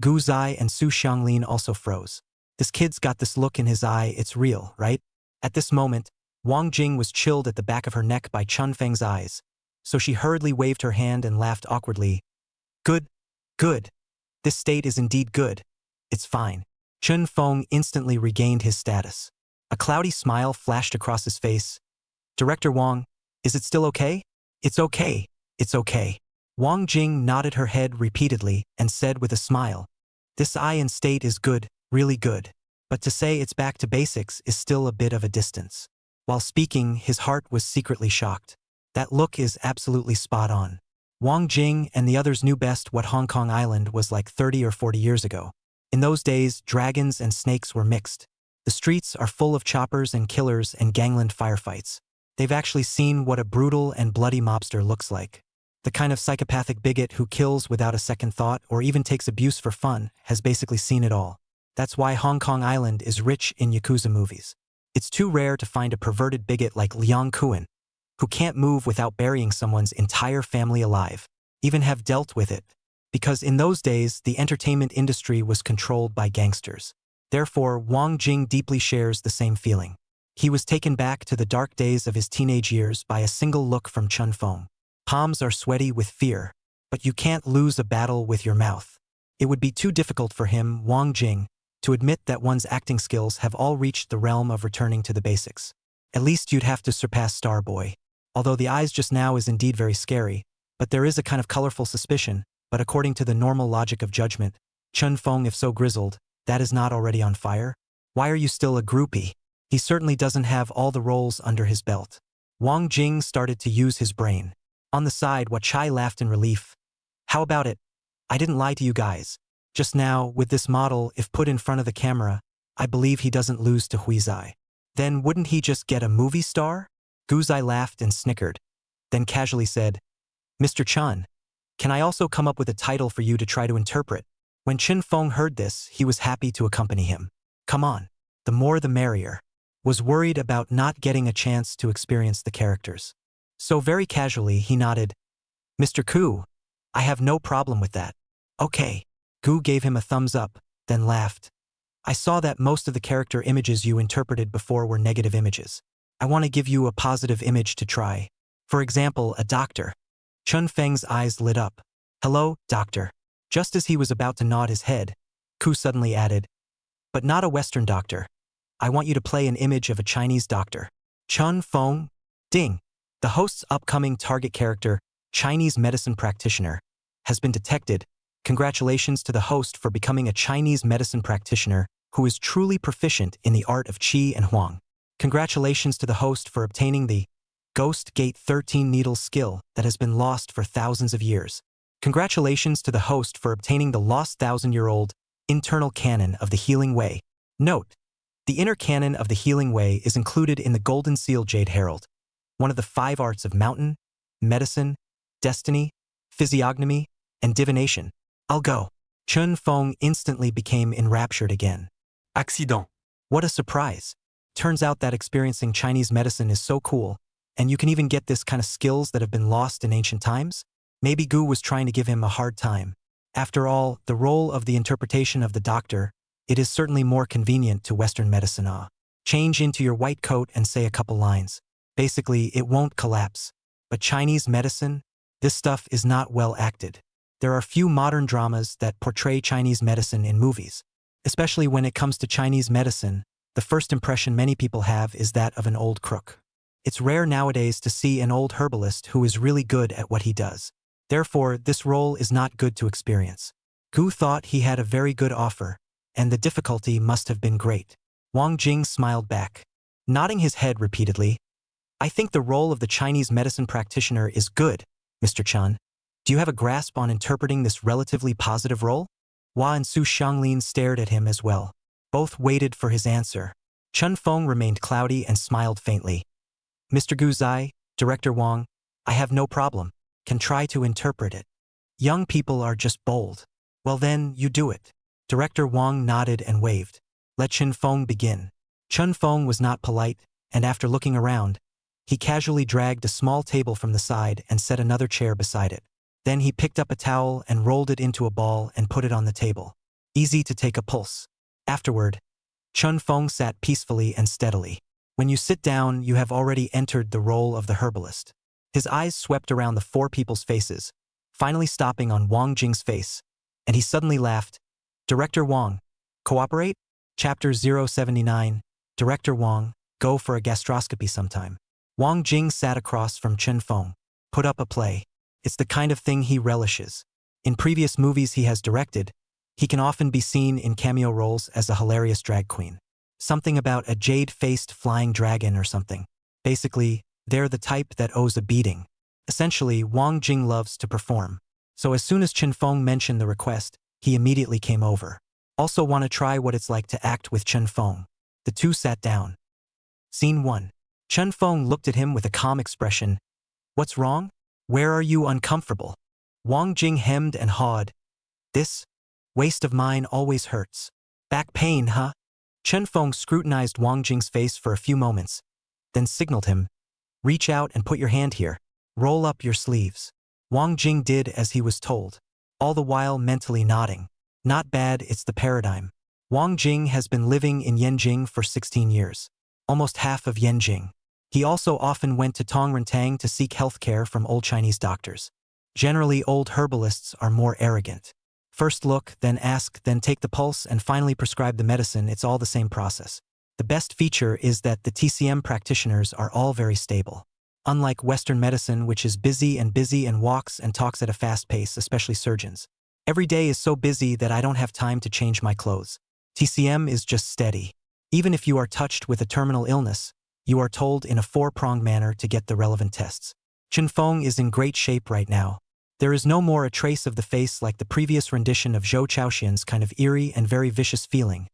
Gu Zai and Su Xianglin also froze. This kid's got this look in his eye, it's real, right? At this moment, Wang Jing was chilled at the back of her neck by Chun Feng's eyes, so she hurriedly waved her hand and laughed awkwardly. Good, good. This state is indeed good. It's fine. Chun Feng instantly regained his status. A cloudy smile flashed across his face. Director Wang, is it still okay? It's okay. It's okay. Wang Jing nodded her head repeatedly and said with a smile, this eye and state is good, really good. But to say it's back to basics is still a bit of a distance. While speaking, his heart was secretly shocked. That look is absolutely spot on. Wang Jing and the others knew best what Hong Kong Island was like 30 or 40 years ago. In those days, dragons and snakes were mixed. The streets are full of choppers and killers and gangland firefights. They've actually seen what a brutal and bloody mobster looks like. The kind of psychopathic bigot who kills without a second thought or even takes abuse for fun has basically seen it all. That's why Hong Kong Island is rich in Yakuza movies. It's too rare to find a perverted bigot like Liang Kuan, who can't move without burying someone's entire family alive, even have dealt with it, because in those days the entertainment industry was controlled by gangsters. Therefore, Wang Jing deeply shares the same feeling. He was taken back to the dark days of his teenage years by a single look from Chun Feng. Palms are sweaty with fear, but you can't lose a battle with your mouth. It would be too difficult for him, Wang Jing, to admit that one's acting skills have all reached the realm of returning to the basics. At least you'd have to surpass Starboy. Although the eyes just now is indeed very scary, but there is a kind of colorful suspicion, but according to the normal logic of judgment, Chun Feng if so grizzled, that is not already on fire? Why are you still a groupie? He certainly doesn't have all the roles under his belt. Wang Jing started to use his brain. On the side, Hua Chai laughed in relief. How about it? I didn't lie to you guys. Just now, with this model, if put in front of the camera, I believe he doesn't lose to Hui Zai. Then wouldn't he just get a movie star? Gu Zai laughed and snickered, then casually said, Mr. Chun, can I also come up with a title for you to try to interpret? When Chun Feng heard this, he was happy to accompany him. Come on, the more the merrier. Was worried about not getting a chance to experience the characters. So very casually he nodded. Mr. Ku, I have no problem with that. Okay. Gu gave him a thumbs up, then laughed. I saw that most of the character images you interpreted before were negative images. I want to give you a positive image to try. For example, a doctor. Chun Feng's eyes lit up. Hello, doctor. Just as he was about to nod his head, Ku suddenly added, but not a Western doctor. I want you to play an image of a Chinese doctor. Chun Feng? Ding. The host's upcoming target character, Chinese medicine practitioner, has been detected. Congratulations to the host for becoming a Chinese medicine practitioner who is truly proficient in the art of Qi and Huang. Congratulations to the host for obtaining the Ghost Gate 13 Needles skill that has been lost for thousands of years. Congratulations to the host for obtaining the lost 1,000-year-old internal canon of the Healing Way. Note, the inner canon of the Healing Way is included in the Golden Seal Jade Herald, one of the 5 arts of mountain, medicine, destiny, physiognomy, and divination. I'll go. Chun Feng instantly became enraptured again. Accident. What a surprise. Turns out that experiencing Chinese medicine is so cool, and you can even get this kind of skills that have been lost in ancient times? Maybe Gu was trying to give him a hard time. After all, the role of the interpretation of the doctor, it is certainly more convenient to Western medicine. Change into your white coat and say a couple lines. Basically, it won't collapse. But Chinese medicine? This stuff is not well acted. There are few modern dramas that portray Chinese medicine in movies. Especially when it comes to Chinese medicine, the first impression many people have is that of an old crook. It's rare nowadays to see an old herbalist who is really good at what he does. Therefore, this role is not good to experience. Gu thought he had a very good offer, and the difficulty must have been great. Wang Jing smiled back, nodding his head repeatedly. I think the role of the Chinese medicine practitioner is good, Mr. Chun. Do you have a grasp on interpreting this relatively positive role? Hua and Su Xianglin stared at him as well. Both waited for his answer. Chun Feng remained cloudy and smiled faintly. Mr. Gu Zai, Director Wang, I have no problem. Can try to interpret it. Young people are just bold. Well then, you do it. Director Wang nodded and waved. Let Chun Feng begin. Chun Feng was not polite, and after looking around, He casually dragged a small table from the side and set another chair beside it. Then he picked up a towel and rolled it into a ball and put it on the table. Easy to take a pulse. Afterward, Chun Feng sat peacefully and steadily. When you sit down, you have already entered the role of the herbalist. His eyes swept around the four people's faces, finally stopping on Wang Jing's face, and he suddenly laughed. Director Wang, cooperate? Chapter 079, Director Wang, go for a gastroscopy sometime. Wang Jing sat across from Chun Feng. Put up a play. It's the kind of thing he relishes. In previous movies he has directed, he can often be seen in cameo roles as a hilarious drag queen. Something about a jade-faced flying dragon or something. Basically, they're the type that owes a beating. Essentially, Wang Jing loves to perform. So as soon as Chun Feng mentioned the request, he immediately came over. Also want to try what it's like to act with Chun Feng. The two sat down. Scene 1. Chun Feng looked at him with a calm expression. What's wrong? Where are you uncomfortable? Wang Jing hemmed and hawed. This waist of mine always hurts. Back pain, huh? Chun Feng scrutinized Wang Jing's face for a few moments, then signaled him. Reach out and put your hand here. Roll up your sleeves. Wang Jing did as he was told, all the while mentally nodding. Not bad, it's the paradigm. Wang Jing has been living in Yanjing for 16 years. Almost half of Yanjing. He also often went to Tongrentang to seek health care from old Chinese doctors. Generally, old herbalists are more arrogant. First look, then ask, then take the pulse, and finally prescribe the medicine. It's all the same process. The best feature is that the TCM practitioners are all very stable. Unlike Western medicine, which is busy and walks and talks at a fast pace, especially surgeons. Every day is so busy that I don't have time to change my clothes. TCM is just steady. Even if you are touched with a terminal illness, you are told in a four-pronged manner to get the relevant tests. Chun Feng is in great shape right now. There is no more a trace of the face like the previous rendition of Zhou Chaoxian's kind of eerie and very vicious feeling.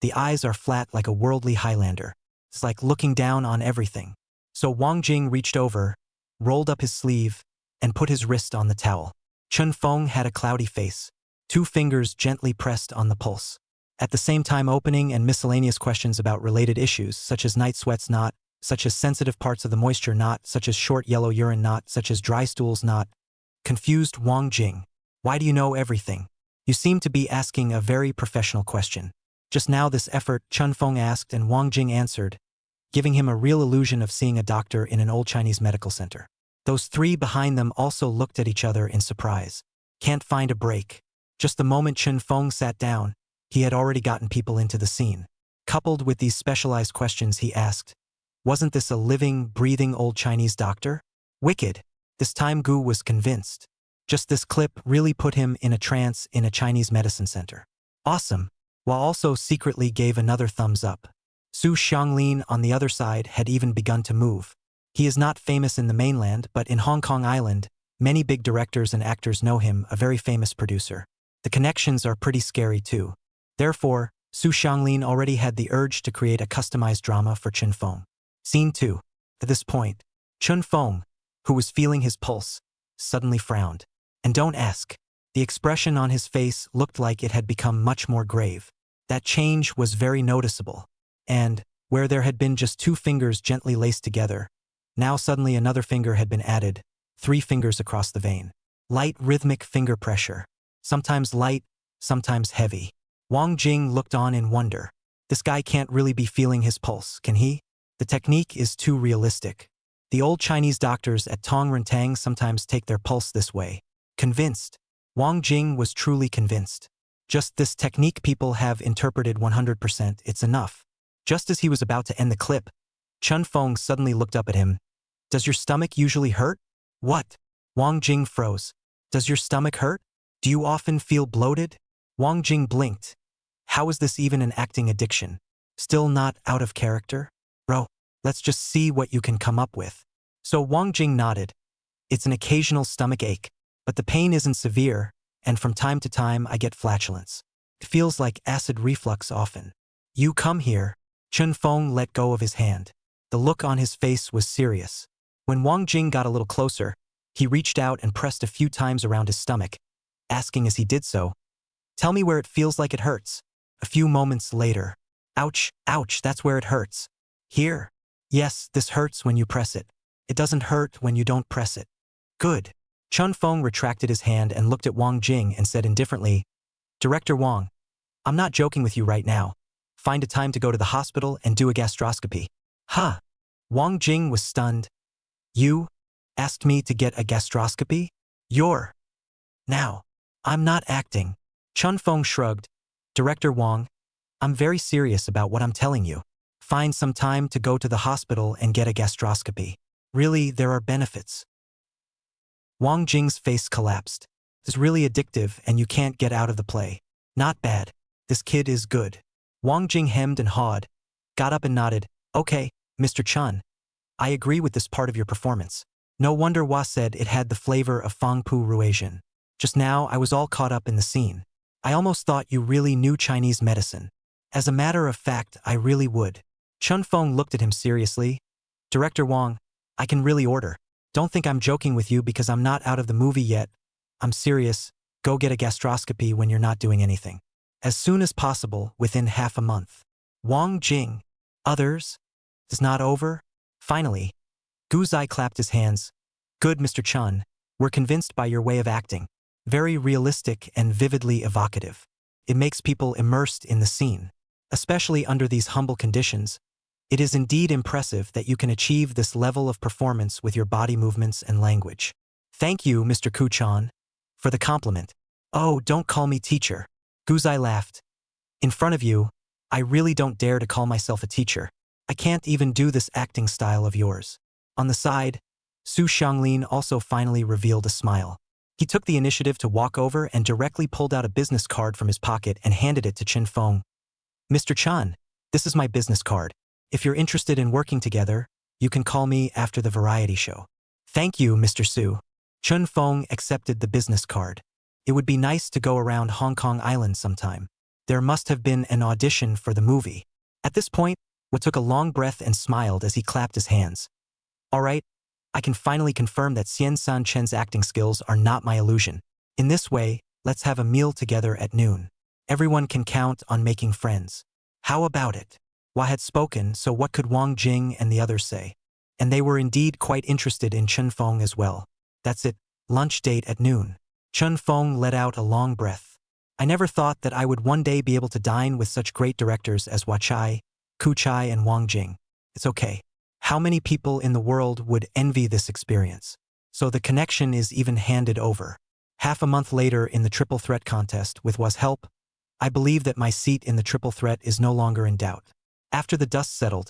The eyes are flat like a worldly Highlander. It's like looking down on everything. So Wang Jing reached over, rolled up his sleeve, and put his wrist on the towel. Chun Feng had a cloudy face, 2 fingers gently pressed on the pulse. At the same time opening and miscellaneous questions about related issues such as night sweats not, such as sensitive parts of the moisture not, such as short yellow urine not, such as dry stools not. Confused Wang Jing. Why do you know everything? You seem to be asking a very professional question. Just now this effort, Chun Feng asked and Wang Jing answered, giving him a real illusion of seeing a doctor in an old Chinese medical center. Those 3 behind them also looked at each other in surprise. Can't find a break. Just the moment Chun Feng sat down, he had already gotten people into the scene. Coupled with these specialized questions he asked, wasn't this a living, breathing old Chinese doctor? Wicked. This time Gu was convinced. Just this clip really put him in a trance in a Chinese medicine center. Awesome. While also secretly gave another thumbs up. Su Xianglin on the other side had even begun to move. He is not famous in the mainland, but in Hong Kong Island, many big directors and actors know him, a very famous producer. The connections are pretty scary too. Therefore, Su Xianglin already had the urge to create a customized drama for Chun Feng. Scene 2. At this point, Chun Feng, who was feeling his pulse, suddenly frowned. And don't ask. The expression on his face looked like it had become much more grave. That change was very noticeable. And, where there had been just 2 fingers gently laced together, now suddenly another finger had been added, 3 fingers across the vein. Light rhythmic finger pressure. Sometimes light, sometimes heavy. Wang Jing looked on in wonder. This guy can't really be feeling his pulse, can he? The technique is too realistic. The old Chinese doctors at Tongrentang sometimes take their pulse this way. Convinced. Wang Jing was truly convinced. Just this technique people have interpreted 100%, it's enough. Just as he was about to end the clip, Chun Feng suddenly looked up at him. Does your stomach usually hurt? What? Wang Jing froze. Does your stomach hurt? Do you often feel bloated? Wang Jing blinked. How is this even an acting addiction? Still not out of character? Bro, let's just see what you can come up with. So Wang Jing nodded. It's an occasional stomach ache, but the pain isn't severe, and from time to time I get flatulence. It feels like acid reflux often. You come here. Chun Feng let go of his hand. The look on his face was serious. When Wang Jing got a little closer, he reached out and pressed a few times around his stomach, asking as he did so, "Tell me where it feels like it hurts." A few moments later, "Ouch, ouch, that's where it hurts." "Here." "Yes, this hurts when you press it." It doesn't hurt when you don't press it. Good. Chun Feng retracted his hand and looked at Wang Jing and said indifferently, Director Wang, I'm not joking with you right now. Find a time to go to the hospital and do a gastroscopy. Huh? Wang Jing was stunned. You asked me to get a gastroscopy? Now. I'm not acting. Chun Feng shrugged. Director Wang, I'm very serious about what I'm telling you. Find some time to go to the hospital and get a gastroscopy. Really, there are benefits. Wang Jing's face collapsed. It's really addictive and you can't get out of the play. Not bad. This kid is good. Wang Jing hemmed and hawed, got up and nodded. Okay, Mr. Chun. I agree with this part of your performance. No wonder Hua said it had the flavor of Fang Pu Ruasian. Just now, I was all caught up in the scene. I almost thought you really knew Chinese medicine. As a matter of fact, I really would. Chun Feng looked at him seriously. Director Wang, I can really order. Don't think I'm joking with you because I'm not out of the movie yet. I'm serious. Go get a gastroscopy when you're not doing anything. As soon as possible, within half a month. Wang Jing. Others? Is not over? Finally. Gu Zai clapped his hands. Good, Mr. Chun. We're convinced by your way of acting. Very realistic and vividly evocative. It makes people immersed in the scene. Especially under these humble conditions. It is indeed impressive that you can achieve this level of performance with your body movements and language. Thank you, Mr. Ku-chan, for the compliment. Oh, don't call me teacher. Gu Zai laughed. In front of you, I really don't dare to call myself a teacher. I can't even do this acting style of yours. On the side, Su Xianglin also finally revealed a smile. He took the initiative to walk over and directly pulled out a business card from his pocket and handed it to Chun Feng. Mr. Chun, this is my business card. If you're interested in working together, you can call me after the variety show. Thank you, Mr. Su. Chun Feng accepted the business card. It would be nice to go around Hong Kong Island sometime. There must have been an audition for the movie. At this point, Hua took a long breath and smiled as he clapped his hands. All right, I can finally confirm that Xian San Chen's acting skills are not my illusion. In this way, let's have a meal together at noon. Everyone can count on making friends. How about it? Hua had spoken, so what could Wang Jing and the others say? And they were indeed quite interested in Chun Feng as well. That's it, lunch date at noon. Chun Feng let out a long breath. I never thought that I would one day be able to dine with such great directors as Hua Chai, Ku Chai and Wang Jing. It's okay. How many people in the world would envy this experience? So the connection is even handed over. Half a month later in the triple threat contest with Hua's help, I believe that my seat in the triple threat is no longer in doubt. After the dust settled,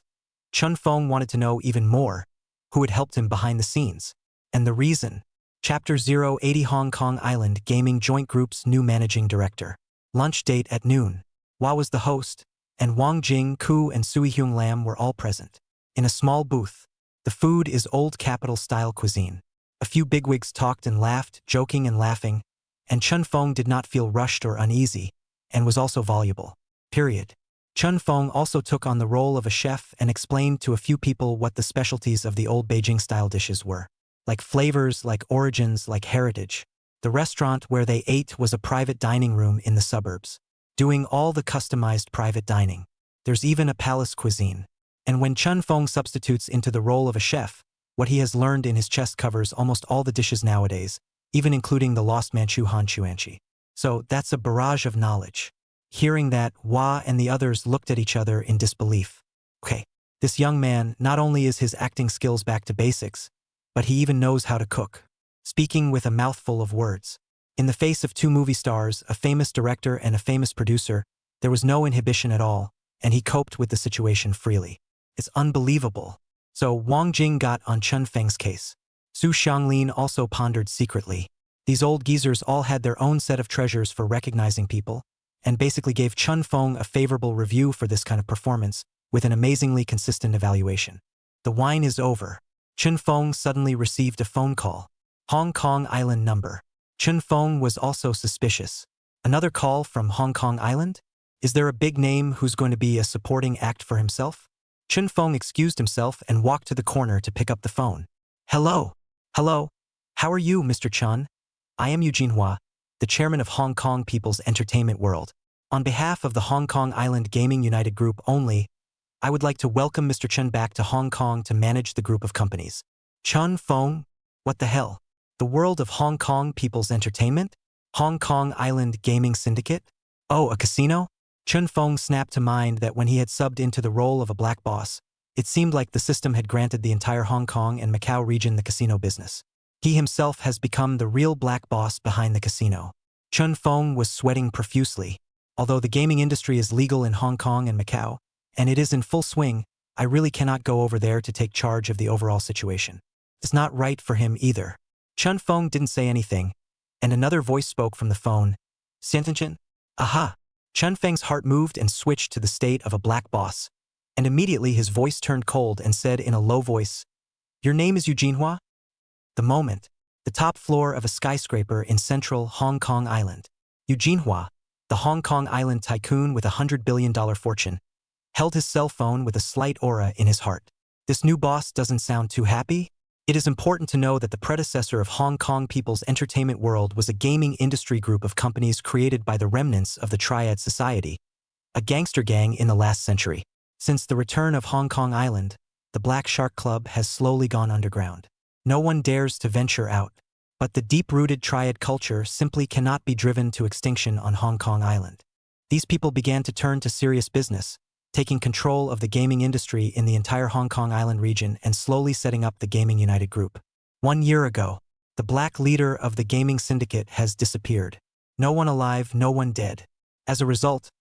Chun Feng wanted to know even more who had helped him behind the scenes. And the reason. Chapter 080 Hong Kong Island Gaming Joint Group's new managing director. Lunch date at noon. Hua was the host, and Wang Jing, Ku and Sui Hyung Lam were all present. In a small booth, the food is old capital-style cuisine. A few bigwigs talked and laughed, joking and laughing, and Chun Feng did not feel rushed or uneasy, and was also voluble. Period. Chun Feng also took on the role of a chef and explained to a few people what the specialties of the old Beijing-style dishes were. Like flavors, like origins, like heritage. The restaurant where they ate was a private dining room in the suburbs, doing all the customized private dining. There's even a palace cuisine. And when Chun Feng substitutes into the role of a chef, what he has learned in his chest covers almost all the dishes nowadays, even including the lost Manchu Han Chuanchi. So that's a barrage of knowledge. Hearing that, Hua and the others looked at each other in disbelief. Okay, this young man, not only is his acting skills back to basics, but he even knows how to cook. Speaking with a mouthful of words. In the face of two movie stars, a famous director and a famous producer, there was no inhibition at all, and he coped with the situation freely. It's unbelievable. So Wang Jing got on Chun Feng's case. Su Xianglin also pondered secretly. These old geezers all had their own set of treasures for recognizing people, and basically gave Chun Feng a favorable review for this kind of performance, with an amazingly consistent evaluation. The wine is over. Chun Feng suddenly received a phone call. Hong Kong Island number. Chun Feng was also suspicious. Another call from Hong Kong Island? Is there a big name who's going to be a supporting act for himself? Chun Feng excused himself and walked to the corner to pick up the phone. Hello. Hello. How are you, Mr. Chun? I am Eugene Hua, the chairman of Hong Kong People's Entertainment World. On behalf of the Hong Kong Island Gaming United Group only, I would like to welcome Mr. Chen back to Hong Kong to manage the group of companies. Chun Fong? What the hell? The world of Hong Kong People's Entertainment? Hong Kong Island Gaming Syndicate? Oh, a casino? Chun Fong snapped to mind that when he had subbed into the role of a black boss, it seemed like the system had granted the entire Hong Kong and Macau region the casino business. He himself has become the real black boss behind the casino. Chun Fong was sweating profusely. Although the gaming industry is legal in Hong Kong and Macau, and it is in full swing, I really cannot go over there to take charge of the overall situation. It's not right for him either. Chun Fong didn't say anything, and another voice spoke from the phone. Xiantianchen? Aha! Chun Feng's heart moved and switched to the state of a black boss, and immediately his voice turned cold and said in a low voice, "Your name is Eugene Hua?" The moment, the top floor of a skyscraper in central Hong Kong Island. Eugene Hua, the Hong Kong Island tycoon with $100 billion fortune, held his cell phone with a slight aura in his heart. This new boss doesn't sound too happy? It is important to know that the predecessor of Hong Kong People's Entertainment World was a gaming industry group of companies created by the remnants of the Triad Society, a gangster gang in the last century. Since the return of Hong Kong Island, the Black Shark Club has slowly gone underground. No one dares to venture out, but the deep-rooted Triad culture simply cannot be driven to extinction on Hong Kong Island. These people began to turn to serious business, taking control of the gaming industry in the entire Hong Kong Island region and slowly setting up the Gaming United Group. 1 year ago, the black leader of the gaming syndicate has disappeared. No one alive, no one dead. As a result,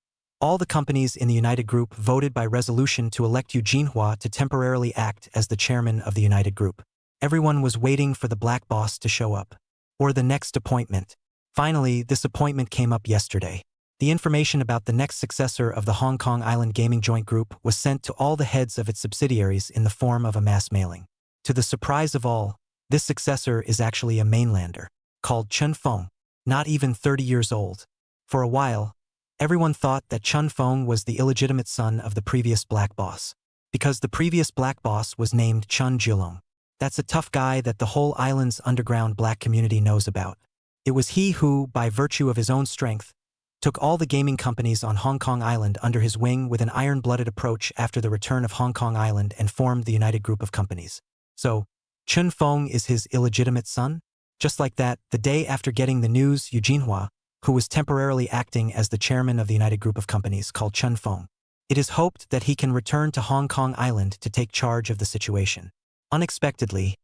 all the companies in the United Group voted by resolution to elect Eugene Hua to temporarily act as the chairman of the United Group. Everyone was waiting for the black boss to show up, or the next appointment. Finally, this appointment came up yesterday. The information about the next successor of the Hong Kong Island Gaming Joint Group was sent to all the heads of its subsidiaries in the form of a mass mailing. To the surprise of all, this successor is actually a mainlander, called Chun Fong, not even 30 years old. For a while, everyone thought that Chun Fong was the illegitimate son of the previous black boss, because the previous black boss was named Chun Jilong. That's a tough guy that the whole island's underground black community knows about. It was he who, by virtue of his own strength, took all the gaming companies on Hong Kong Island under his wing with an iron-blooded approach after the return of Hong Kong Island and formed the United Group of Companies. So, Chun Fong is his illegitimate son? Just like that, the day after getting the news, Eugene Hua, who was temporarily acting as the chairman of the United Group of Companies, called Chun Fong. It is hoped that he can return to Hong Kong Island to take charge of the situation. Unexpectedly,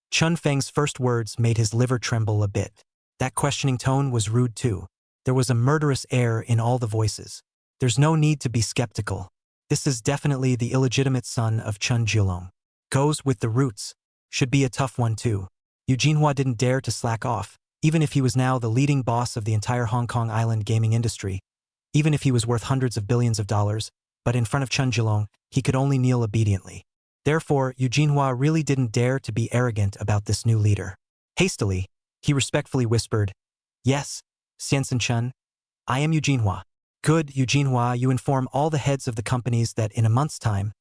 Chun Feng's first words made his liver tremble a bit. That questioning tone was rude too. There was a murderous air in all the voices. There's no need to be skeptical. This is definitely the illegitimate son of Chun Jilong. Goes with the roots. Should be a tough one too. Eugene Hua didn't dare to slack off, even if he was now the leading boss of the entire Hong Kong Island gaming industry, even if he was worth hundreds of billions of dollars, but in front of Chun Jilong, he could only kneel obediently. Therefore, Eugene Hua really didn't dare to be arrogant about this new leader. Hastily, he respectfully whispered, "Yes, Xiansen Chun, I am Eugene Hua." "Good, Eugene Hua, you inform all the heads of the companies that in a month's time,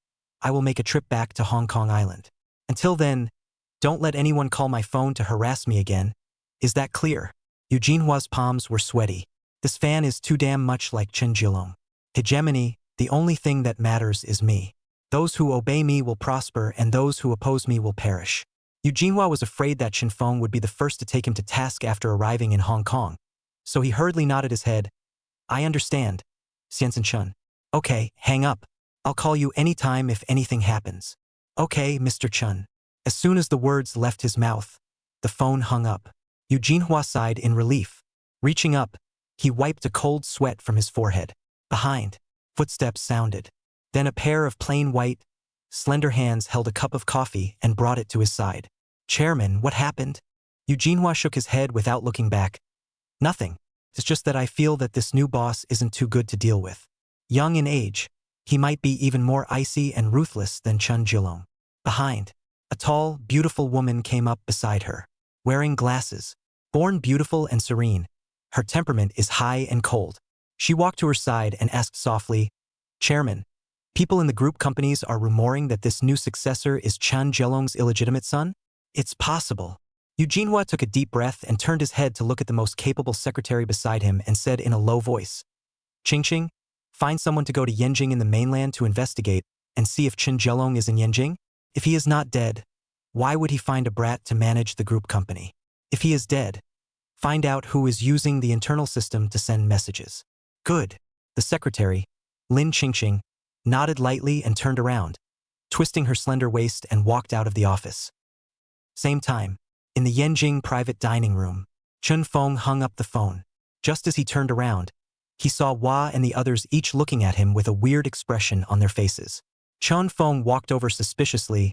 I will make a trip back to Hong Kong Island. Until then, don't let anyone call my phone to harass me again. Is that clear?" Eugene Hua's palms were sweaty. This fan is too damn much like Chun Jilong. Hegemony, the only thing that matters is me. Those who obey me will prosper and those who oppose me will perish. Eugene Hua was afraid that Chun Fong would be the first to take him to task after arriving in Hong Kong. So he hurriedly nodded his head. "I understand, Xiansen Chun. Okay, hang up. I'll call you anytime if anything happens." "Okay, Mr. Chun." As soon as the words left his mouth, the phone hung up. Eugene Hua sighed in relief. Reaching up, he wiped a cold sweat from his forehead. Behind, footsteps sounded. Then a pair of plain white, slender hands held a cup of coffee and brought it to his side. "Chairman, what happened?" Eugene Hua shook his head without looking back. "Nothing. It's just that I feel that this new boss isn't too good to deal with. Young in age, he might be even more icy and ruthless than Chun Jilong." Behind, a tall, beautiful woman came up beside her. Wearing glasses, born beautiful and serene, her temperament is high and cold. She walked to her side and asked softly, "Chairman, people in the group companies are rumoring that this new successor is Chun Jilong's illegitimate son? It's possible." Eugene Hua took a deep breath and turned his head to look at the most capable secretary beside him and said in a low voice, "Ching Ching, find someone to go to Yanjing in the mainland to investigate and see if Chun Jilong is in Yanjing. If he is not dead, Why would he find a brat to manage the group company? If he is dead, find out who is using the internal system to send messages. Good. The secretary, Lin Qingqing, nodded lightly and turned around, twisting her slender waist, and walked out of the office. Same time, in the Yanjing private dining room, Chun Feng hung up the phone. Just as he turned around, he saw Hua and the others each looking at him with a weird expression on their faces. Chun Feng walked over suspiciously.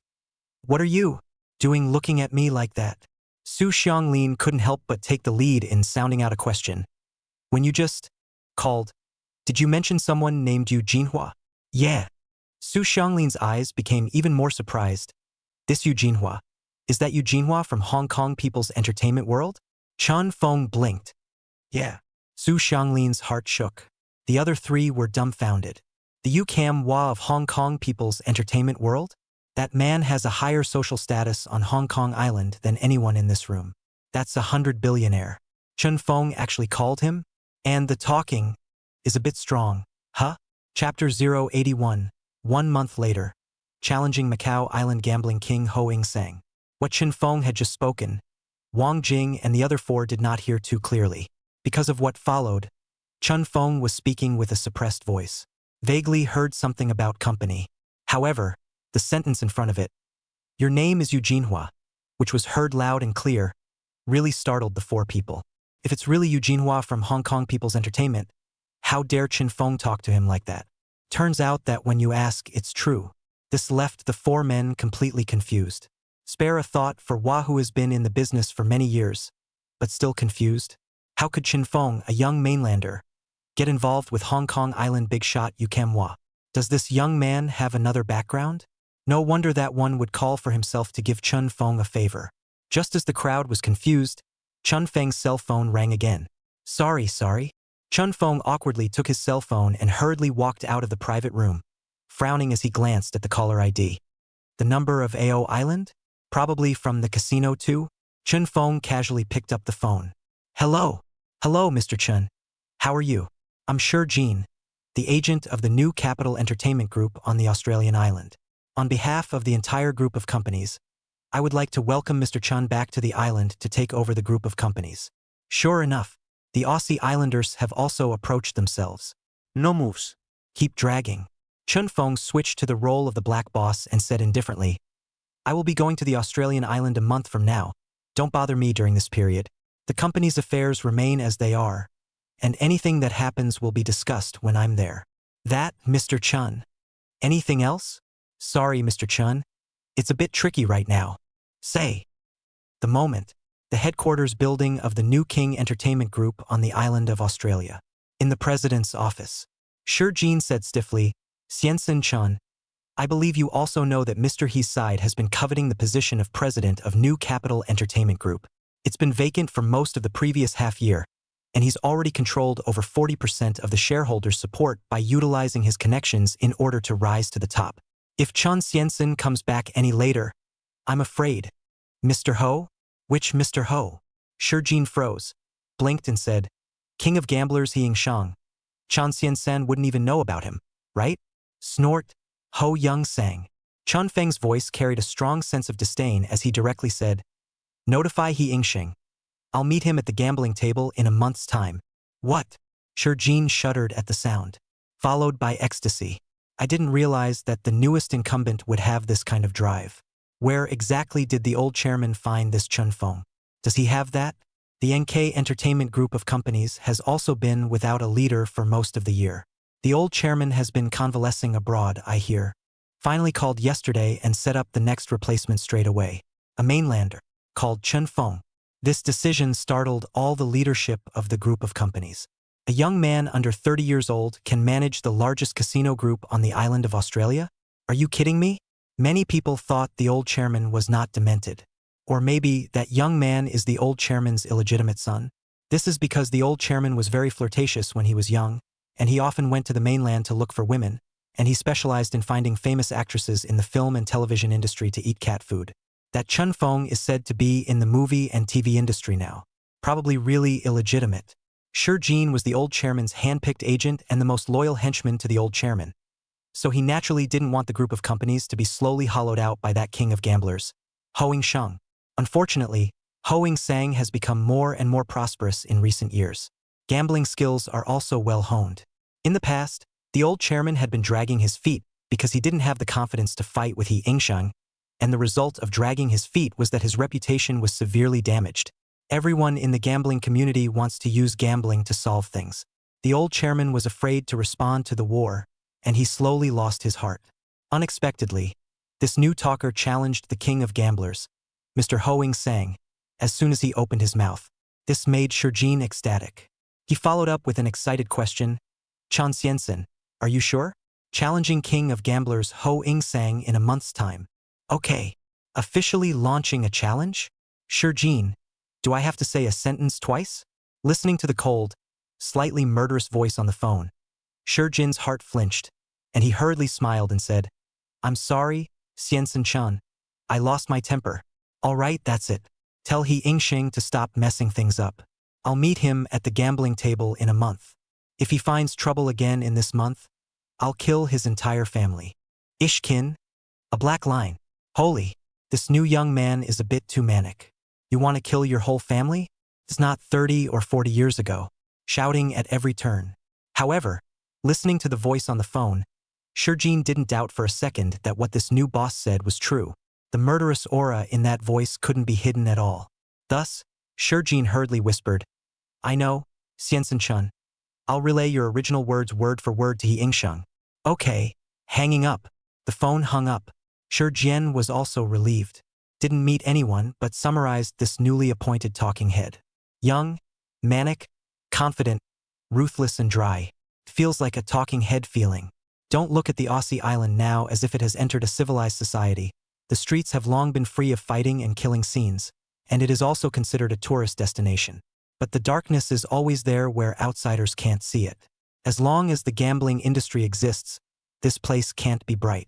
"What are you doing looking at me like that?" Su Xianglin couldn't help but take the lead in sounding out a question. "When you just called, did you mention someone named Yu Jinhua?" "Yeah." Su Xianglin's eyes became even more surprised. "This Yu Jinhua? Is that Yu Jinhua from Hong Kong People's Entertainment World?" Chun Feng blinked. "Yeah." Su Xianglin's heart shook. The other three were dumbfounded. The Yu Cam Hua of Hong Kong People's Entertainment World? That man has a higher social status on Hong Kong Island than anyone in this room. That's 100 billionaire. Chun Feng actually called him? And the talking is a bit strong, huh? Chapter 081, 1 month later. Challenging Macau Island gambling king Ho Ing sang. What Chun Feng had just spoken, Wang Jing and the other four did not hear too clearly. Because of what followed, Chun Feng was speaking with a suppressed voice. Vaguely heard something about company. However, the sentence in front of it, "Your name is Yu Jinhua," which was heard loud and clear, really startled the four people. If it's really Yu Jinhua from Hong Kong People's Entertainment, how dare Chun Feng talk to him like that? Turns out that when you ask, it's true. This left the four men completely confused. Spare a thought for Hua, who has been in the business for many years, but still confused. How could Chun Feng, a young mainlander, get involved with Hong Kong Island big shot Yu Cam Hua? Does this young man have another background? No wonder that one would call for himself to give Chun Feng a favor. Just as the crowd was confused, Chun Feng's cell phone rang again. Sorry. Chun Feng awkwardly took his cell phone and hurriedly walked out of the private room, frowning as he glanced at the caller ID. The number of AO Island? Probably from the casino too? Chun Feng casually picked up the phone. Hello, Mr. Chun. How are you? I'm Sure Jean, the agent of the new Capital Entertainment Group on the Australian island. On behalf of the entire group of companies, I would like to welcome Mr. Chun back to the island to take over the group of companies. Sure enough, the Aussie Islanders have also approached themselves. No moves. Keep dragging. Chun Feng switched to the role of the black boss and said indifferently, I will be going to the Australian island a month from now. Don't bother me during this period. The company's affairs remain as they are, and anything that happens will be discussed when I'm there. That, Mr. Chun. Anything else? Sorry, Mr. Chun. It's a bit tricky right now. Say. The moment, the headquarters building of the New King Entertainment Group on the island of Australia. In the president's office. Sure Jean said stiffly, Xiansen Chun, I believe you also know that Mr. He's side has been coveting the position of president of New Capital Entertainment Group. It's been vacant for most of the previous half year, and he's already controlled over 40% of the shareholders' support by utilizing his connections in order to rise to the top. If Chun Xiansen comes back any later, I'm afraid. Mr. Ho? Which Mr. Ho? Sure Jean froze, blinked and said, King of Gamblers He Shang. Chun Xiansen wouldn't even know about him, right? Snort. Ho Young sang. Chun Feng's voice carried a strong sense of disdain as he directly said, Notify He Yingxing. I'll meet him at the gambling table in a month's time. What? Sure Jean shuddered at the sound, followed by ecstasy. I didn't realize that the newest incumbent would have this kind of drive. Where exactly did the old chairman find this Chun Feng? Does he have that? The NK Entertainment Group of companies has also been without a leader for most of the year. The old chairman has been convalescing abroad, I hear. Finally called yesterday and set up the next replacement straight away. A mainlander, called Chun Feng. This decision startled all the leadership of the group of companies. A young man under 30 years old can manage the largest casino group on the island of Australia? Are you kidding me? Many people thought the old chairman was not demented. Or maybe that young man is the old chairman's illegitimate son? This is because the old chairman was very flirtatious when he was young, and he often went to the mainland to look for women, and he specialized in finding famous actresses in the film and television industry to eat cat food. That Chun Feng is said to be in the movie and TV industry now. Probably really illegitimate. Sure Jean was the old chairman's hand-picked agent and the most loyal henchman to the old chairman. So he naturally didn't want the group of companies to be slowly hollowed out by that king of gamblers. Ho Sheng. Unfortunately, Ho Sang has become more and more prosperous in recent years. Gambling skills are also well honed. In the past, the old chairman had been dragging his feet because he didn't have the confidence to fight with He Sheng, and the result of dragging his feet was that his reputation was severely damaged. Everyone in the gambling community wants to use gambling to solve things. The old chairman was afraid to respond to the war, and he slowly lost his heart. Unexpectedly, this new talker challenged the king of gamblers, Mr. Ho Sang, as soon as he opened his mouth. This made Shurjin ecstatic. He followed up with an excited question, Chan Xiansen, are you sure? Challenging king of gamblers Ho Sang in a month's time. Okay. Officially launching a challenge? Shurjin, do I have to say a sentence twice? Listening to the cold, slightly murderous voice on the phone, Shurjin's heart flinched, and he hurriedly smiled and said, I'm sorry, Xiansen-chan. I lost my temper. All right, that's it. Tell He Yingxing to stop messing things up. I'll meet him at the gambling table in a month. If he finds trouble again in this month, I'll kill his entire family. Ishkin? A black line. Holy, this new young man is a bit too manic. You want to kill your whole family? It's not 30 or 40 years ago, shouting at every turn. However, listening to the voice on the phone, Shurjin didn't doubt for a second that what this new boss said was true. The murderous aura in that voice couldn't be hidden at all. Thus, Shurjin hurriedly whispered, I know, Xiansen-chun. I'll relay your original words word for word to He Yingsheng. Okay, hanging up. The phone hung up. Shurjin was also relieved. Didn't meet anyone but summarized this newly appointed talking head. Young, manic, confident, ruthless and dry. Feels like a talking head feeling. Don't look at the Aussie island now as if it has entered a civilized society. The streets have long been free of fighting and killing scenes, and it is also considered a tourist destination. But the darkness is always there where outsiders can't see it. As long as the gambling industry exists, this place can't be bright.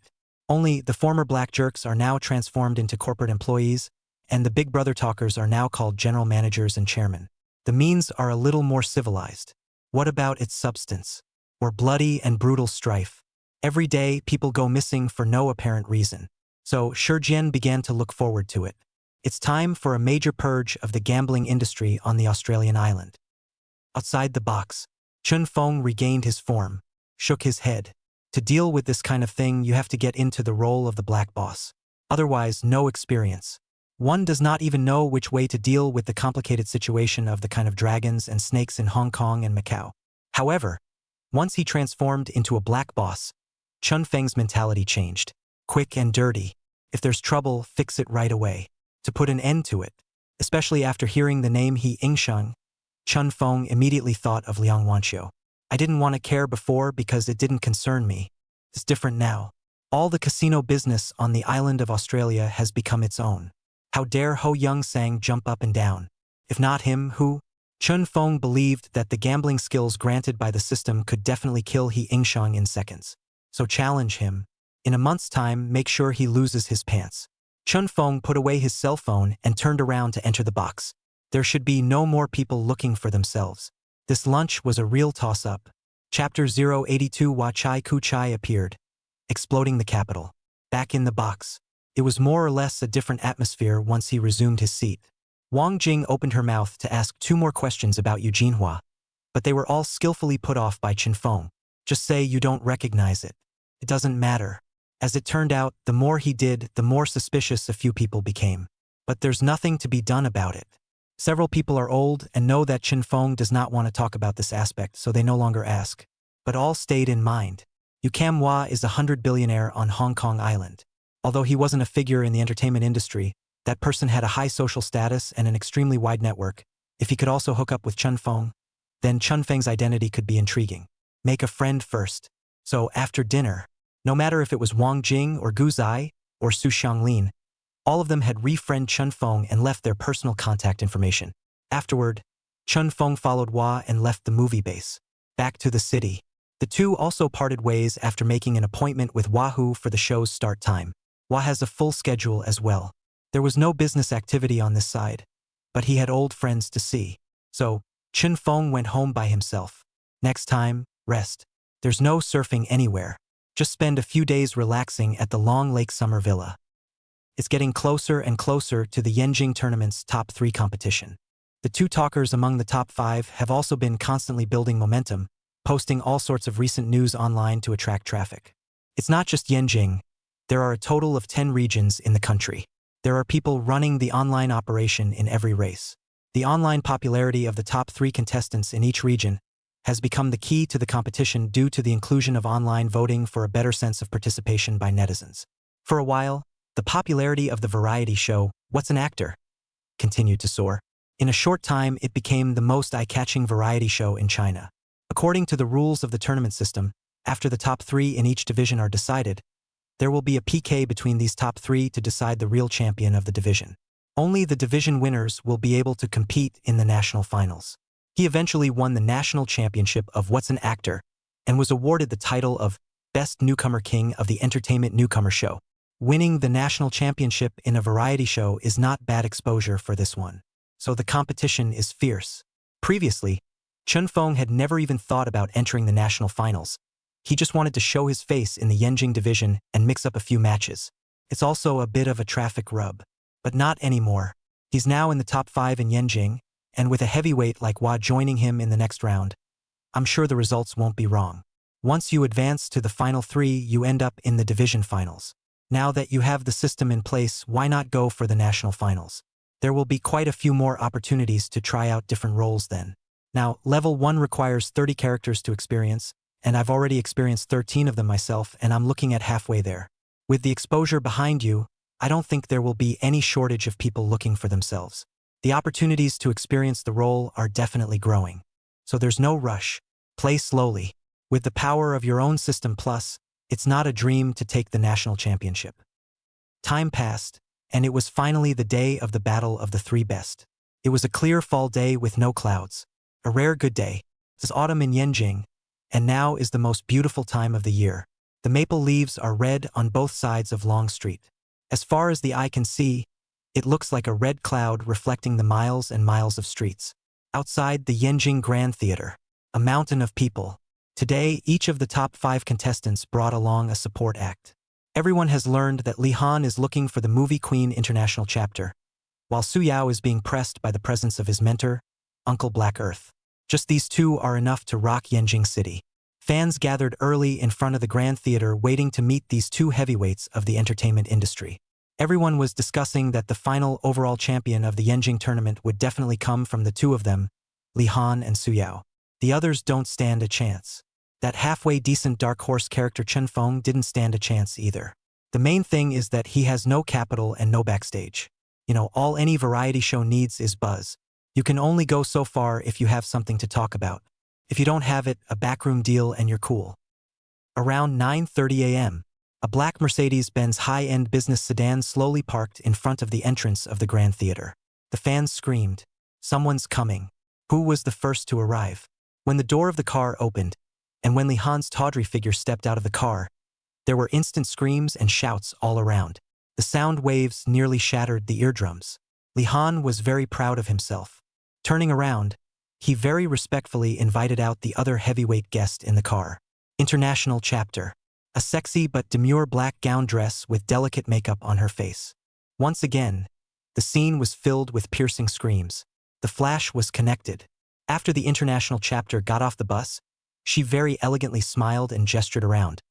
Only the former black jerks are now transformed into corporate employees, and the Big Brother talkers are now called general managers and chairmen. The means are a little more civilized. What about its substance? Or bloody and brutal strife? Every day, people go missing for no apparent reason. So Shurjin began to look forward to it. It's time for a major purge of the gambling industry on the Australian island. Outside the box, Chun Fong regained his form, shook his head. To deal with this kind of thing, you have to get into the role of the black boss. Otherwise, no experience. One does not even know which way to deal with the complicated situation of the kind of dragons and snakes in Hong Kong and Macau. However, once he transformed into a black boss, Chun Feng's mentality changed. Quick and dirty. If there's trouble, fix it right away. To put an end to it, especially after hearing the name He Yingsheng, Chun Feng immediately thought of Liang Wanqiu. I didn't want to care before because it didn't concern me. It's different now. All the casino business on the island of Australia has become its own. How dare Ho Young Sang jump up and down? If not him, who? Chun Feng believed that the gambling skills granted by the system could definitely kill He Yingsheng in seconds. So challenge him. In a month's time, make sure he loses his pants. Chun Feng put away his cell phone and turned around to enter the box. There should be no more people looking for themselves. This lunch was a real toss-up. Chapter 082 Wa Chai Ku Chai appeared, exploding the capital. Back in the box. It was more or less a different atmosphere once he resumed his seat. Wang Jing opened her mouth to ask 2 more questions about Eugene Hua, but they were all skillfully put off by Chin Feng. Just say you don't recognize it. It doesn't matter. As it turned out, the more he did, the more suspicious a few people became. But there's nothing to be done about it. Several people are old and know that Chin Feng does not want to talk about this aspect, so they no longer ask. But all stayed in mind. Yu Cam Hua is a 100-billionaire on Hong Kong Island. Although he wasn't a figure in the entertainment industry, that person had a high social status and an extremely wide network. If he could also hook up with Chun Feng, then Chun Feng's identity could be intriguing. Make a friend first. So after dinner, no matter if it was Wang Jing or Gu Zai or Su Xianglin, all of them had re-friended Chun Feng and left their personal contact information. Afterward, Chun Feng followed Hua and left the movie base. Back to the city. The two also parted ways after making an appointment with Wahoo for the show's start time. Hua has a full schedule as well. There was no business activity on this side, but he had old friends to see. So, Chun Feng went home by himself. Next time, rest. There's no surfing anywhere. Just spend a few days relaxing at the Long Lake Summer Villa. It's getting closer and closer to the Yenjing tournament's top 3 competition. The two talkers among the top 5 have also been constantly building momentum, posting all sorts of recent news online to attract traffic. It's not just Yenjing. There are a total of 10 regions in the country. There are people running the online operation in every race. The online popularity of the top 3 contestants in each region has become the key to the competition due to the inclusion of online voting for a better sense of participation by netizens. For a while, the popularity of the variety show, What's an Actor?, continued to soar. In a short time, it became the most eye-catching variety show in China. According to the rules of the tournament system, after the top 3 in each division are decided, there will be a PK between these top 3 to decide the real champion of the division. Only the division winners will be able to compete in the national finals. He eventually won the national championship of What's an Actor and was awarded the title of Best Newcomer King of the Entertainment Newcomer Show. Winning the national championship in a variety show is not bad exposure for this one. So the competition is fierce. Previously, Chun Feng had never even thought about entering the national finals. He just wanted to show his face in the Yenjing division and mix up a few matches. It's also a bit of a traffic rub. But not anymore. He's now in the top 5 in Yenjing, and with a heavyweight like Hua joining him in the next round, I'm sure the results won't be wrong. Once you advance to the final 3, you end up in the division finals. Now that you have the system in place, why not go for the national finals? There will be quite a few more opportunities to try out different roles then. Now, level 1 requires 30 characters to experience, and I've already experienced 13 of them myself, and I'm looking at halfway there. With the exposure behind you, I don't think there will be any shortage of people looking for themselves. The opportunities to experience the role are definitely growing. So there's no rush. Play slowly. With the power of your own system plus, it's not a dream to take the national championship. Time passed, and it was finally the day of the battle of the 3 best. It was a clear fall day with no clouds. A rare good day. It's autumn in Yenjing, and now is the most beautiful time of the year. The maple leaves are red on both sides of Long Street. As far as the eye can see, it looks like a red cloud reflecting the miles and miles of streets. Outside the Yenjing Grand Theater, a mountain of people. Today, each of the top 5 contestants brought along a support act. Everyone has learned that Li Han is looking for the Movie Queen International chapter, while Su Yao is being pressed by the presence of his mentor, Uncle Black Earth. Just these 2 are enough to rock Yenjing City. Fans gathered early in front of the Grand Theater waiting to meet these 2 heavyweights of the entertainment industry. Everyone was discussing that the final overall champion of the Yenjing tournament would definitely come from the 2 of them, Li Han and Su Yao. The others don't stand a chance. That halfway decent dark horse character Chun Feng didn't stand a chance either. The main thing is that he has no capital and no backstage. All any variety show needs is buzz. You can only go so far if you have something to talk about. If you don't have it, a backroom deal and you're cool. Around 9:30 a.m., a black Mercedes-Benz high-end business sedan slowly parked in front of the entrance of the Grand Theater. The fans screamed, "Someone's coming." Who was the first to arrive? When the door of the car opened, and when Li Han's tawdry figure stepped out of the car, there were instant screams and shouts all around. The sound waves nearly shattered the eardrums. Li Han was very proud of himself. Turning around, he very respectfully invited out the other heavyweight guest in the car. International chapter. A sexy but demure black gown dress with delicate makeup on her face. Once again, the scene was filled with piercing screams. The flash was connected. After the international chapter got off the bus, she very elegantly smiled and gestured around,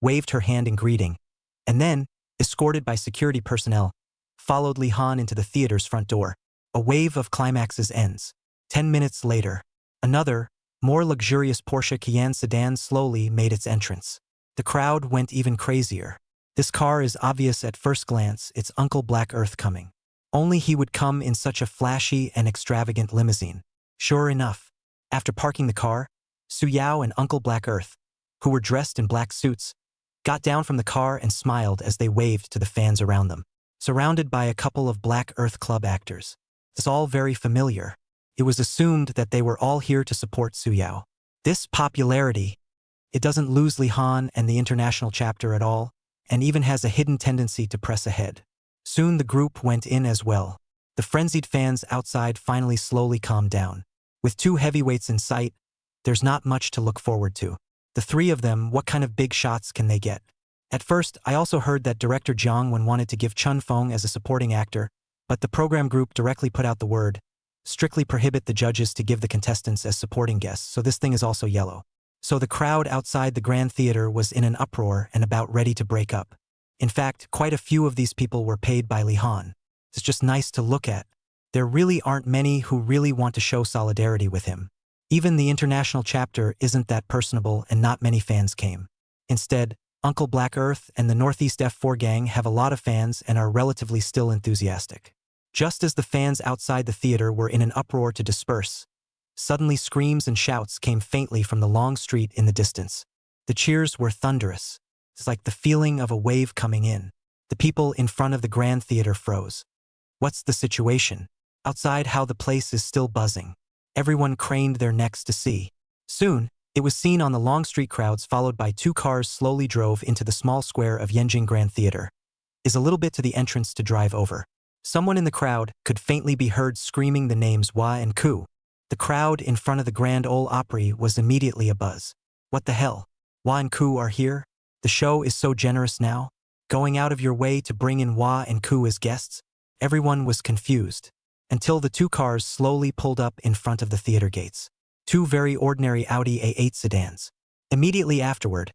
waved her hand in greeting, and then, escorted by security personnel, followed Li Han into the theater's front door. A wave of climaxes ends. 10 minutes later, another, more luxurious Porsche Cayenne sedan slowly made its entrance. The crowd went even crazier. This car is obvious at first glance, it's Uncle Black Earth coming. Only he would come in such a flashy and extravagant limousine. Sure enough, after parking the car, Su Yao and Uncle Black Earth, who were dressed in black suits, got down from the car and smiled as they waved to the fans around them, surrounded by a couple of Black Earth Club actors. It's all very familiar. It was assumed that they were all here to support Su Yao. This popularity, it doesn't lose Li Han and the international chapter at all, and even has a hidden tendency to press ahead. Soon the group went in as well. The frenzied fans outside finally slowly calmed down. With 2 heavyweights in sight, there's not much to look forward to. The 3 of them, what kind of big shots can they get? At first, I also heard that director Jiang Wen wanted to give Chun Feng as a supporting actor, but the program group directly put out the word, strictly prohibit the judges to give the contestants as supporting guests, so this thing is also yellow. So the crowd outside the Grand Theater was in an uproar and about ready to break up. In fact, quite a few of these people were paid by Li Han. It's just nice to look at. There really aren't many who really want to show solidarity with him. Even the international chapter isn't that personable and not many fans came. Instead, Uncle Black Earth and the Northeast F4 gang have a lot of fans and are relatively still enthusiastic. Just as the fans outside the theater were in an uproar to disperse, suddenly screams and shouts came faintly from the long street in the distance. The cheers were thunderous. It's like the feeling of a wave coming in. The people in front of the Grand Theater froze. What's the situation? Outside, how the place is still buzzing. Everyone craned their necks to see. Soon, it was seen on the long street crowds followed by 2 cars slowly drove into the small square of Yenjing Grand Theater. Is a little bit to the entrance to drive over. Someone in the crowd could faintly be heard screaming the names Hua and Ku. The crowd in front of the Grand Ole Opry was immediately abuzz. What the hell? Hua and Ku are here? The show is so generous now? Going out of your way to bring in Hua and Ku as guests? Everyone was confused. Until the 2 cars slowly pulled up in front of the theater gates. 2 very ordinary Audi A8 sedans. Immediately afterward,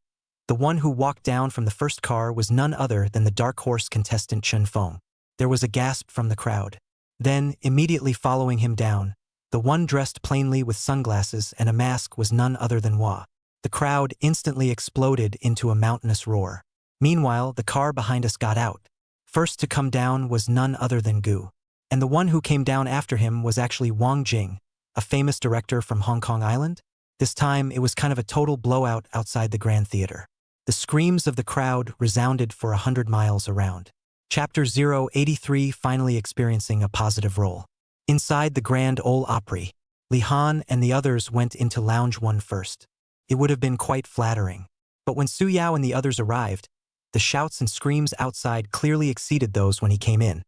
the one who walked down from the first car was none other than the dark horse contestant Chun Feng. There was a gasp from the crowd. Then, immediately following him down, the one dressed plainly with sunglasses and a mask was none other than Hua. The crowd instantly exploded into a mountainous roar. Meanwhile, the car behind us got out. First to come down was none other than Gu. And the one who came down after him was actually Wang Jing, a famous director from Hong Kong Island. This time, it was kind of a total blowout outside the Grand Theater. The screams of the crowd resounded for 100 miles around. Chapter 083 finally experiencing a positive role. Inside the Grand Ole Opry, Li Han and the others went into Lounge 1 first. It would have been quite flattering. But when Su Yao and the others arrived, the shouts and screams outside clearly exceeded those when he came in,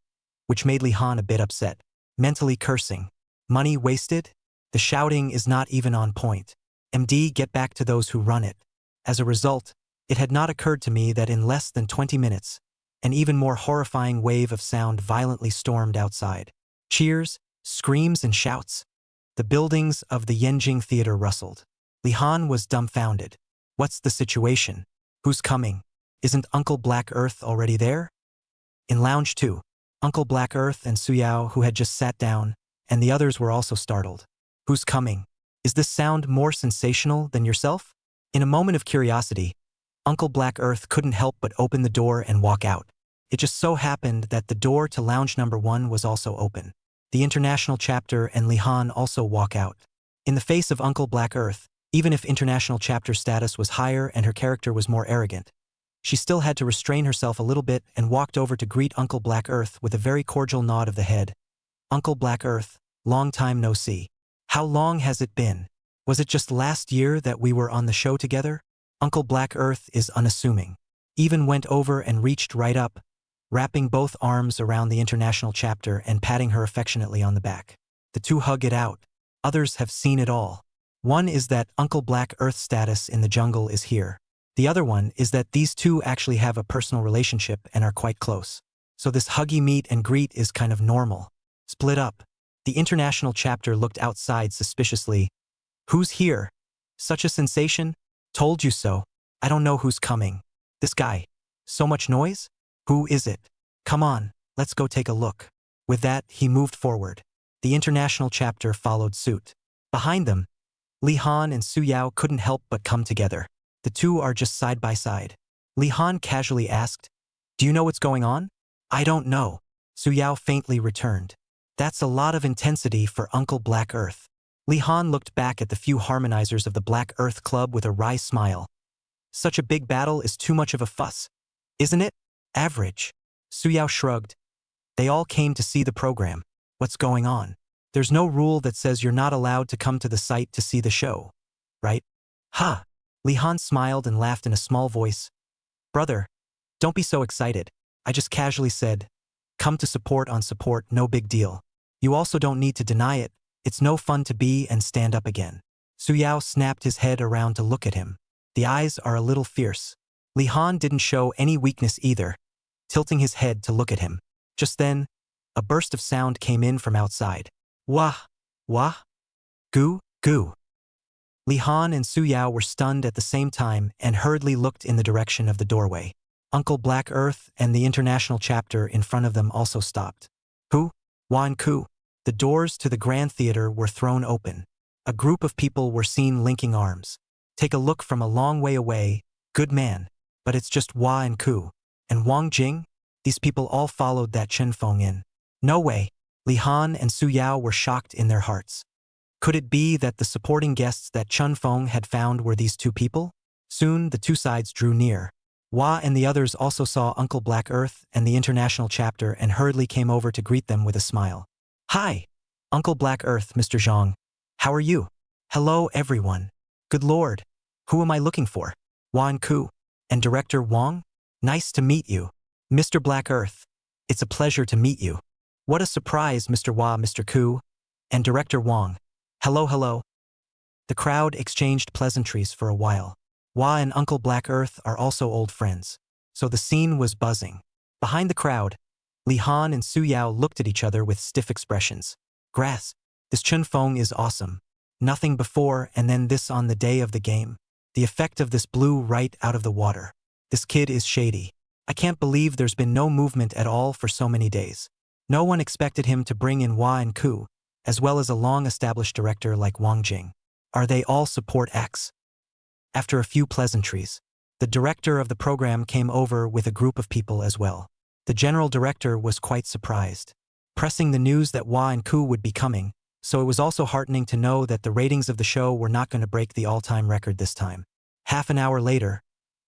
which made Li Han a bit upset, mentally cursing. Money wasted? The shouting is not even on point. MD, get back to those who run it. As a result, it had not occurred to me that in less than 20 minutes, an even more horrifying wave of sound violently stormed outside. Cheers, screams and shouts. The buildings of the Yenjing Theater rustled. Li Han was dumbfounded. What's the situation? Who's coming? Isn't Uncle Black Earth already there? In Lounge 2, Uncle Black Earth and Su Yao, who had just sat down, and the others were also startled. Who's coming? Is this sound more sensational than yourself? In a moment of curiosity, Uncle Black Earth couldn't help but open the door and walk out. It just so happened that the door to Lounge number 1 was also open. The international chapter and Li Han also walk out. In the face of Uncle Black Earth, even if international chapter status was higher and her character was more arrogant, she still had to restrain herself a little bit and walked over to greet Uncle Black Earth with a very cordial nod of the head. Uncle Black Earth, long time no see. How long has it been? Was it just last year that we were on the show together? Uncle Black Earth is unassuming. Even went over and reached right up, wrapping both arms around the international chapter and patting her affectionately on the back. The 2 hug it out. Others have seen it all. One is that Uncle Black Earth status in the jungle is here. The other one is that these 2 actually have a personal relationship and are quite close. So this huggy meet and greet is kind of normal. Split up. The international chapter looked outside suspiciously. Who's here? Such a sensation? Told you so. I don't know who's coming. This guy. So much noise? Who is it? Come on, let's go take a look. With that, he moved forward. The international chapter followed suit. Behind them, Li Han and Su Yao couldn't help but come together. The 2 are just side by side. Li Han casually asked, "Do you know what's going on?" "I don't know," Su Yao faintly returned. "That's a lot of intensity for Uncle Black Earth." Li Han looked back at the few harmonizers of the Black Earth Club with a wry smile. "Such a big battle is too much of a fuss, isn't it?" "Average." Su Yao shrugged. "They all came to see the program. What's going on? There's no rule that says you're not allowed to come to the site to see the show, right?" "Ha!" Li Han smiled and laughed in a small voice. "Brother, don't be so excited. I just casually said, come to support on support, no big deal. You also don't need to deny it. It's no fun to be and stand up again." Su Yao snapped his head around to look at him. The eyes are a little fierce. Li Han didn't show any weakness either, tilting his head to look at him. Just then, a burst of sound came in from outside. Wah! Wah! Goo! Goo! Li Han and Su Yao were stunned at the same time and hurriedly looked in the direction of the doorway. Uncle Black Earth and the international chapter in front of them also stopped. Hu! Wan Ku! The doors to the Grand Theater were thrown open. A group of people were seen linking arms. Take a look from a long way away, good man, but it's just Hua and Ku. And Wang Jing? These people all followed that Chen Feng in. No way! Li Han and Su Yao were shocked in their hearts. Could it be that the supporting guests that Chen Feng had found were these two people? Soon, the two sides drew near. Hua and the others also saw Uncle Black Earth and the international chapter and hurriedly came over to greet them with a smile. Hi! Uncle Black Earth, Mr. Zhang. How are you? Hello, everyone. Good Lord. Who am I looking for? Wan Ku. And Director Wang? Nice to meet you. Mr. Black Earth. It's a pleasure to meet you. What a surprise, Mr. Hua, Mr. Ku. And Director Wang. Hello, hello. The crowd exchanged pleasantries for a while. Hua and Uncle Black Earth are also old friends, so the scene was buzzing. Behind the crowd, Li Han and Su Yao looked at each other with stiff expressions. Grass, this Chen Feng is awesome. Nothing before and then this on the day of the game. The effect of this blew right out of the water. This kid is shady. I can't believe there's been no movement at all for so many days. No one expected him to bring in Hua and Ku, as well as a long-established director like Wang Jing. Are they all support X? After a few pleasantries, the director of the program came over with a group of people as well. The general director was quite surprised, pressing the news that Hua and Ku would be coming, so it was also heartening to know that the ratings of the show were not going to break the all-time record this time. Half an hour later,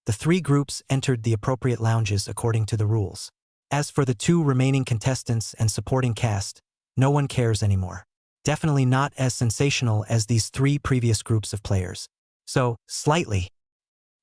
the three groups entered the appropriate lounges according to the rules. As for the two remaining contestants and supporting cast, no one cares anymore. Definitely not as sensational as these three previous groups of players. So, slightly.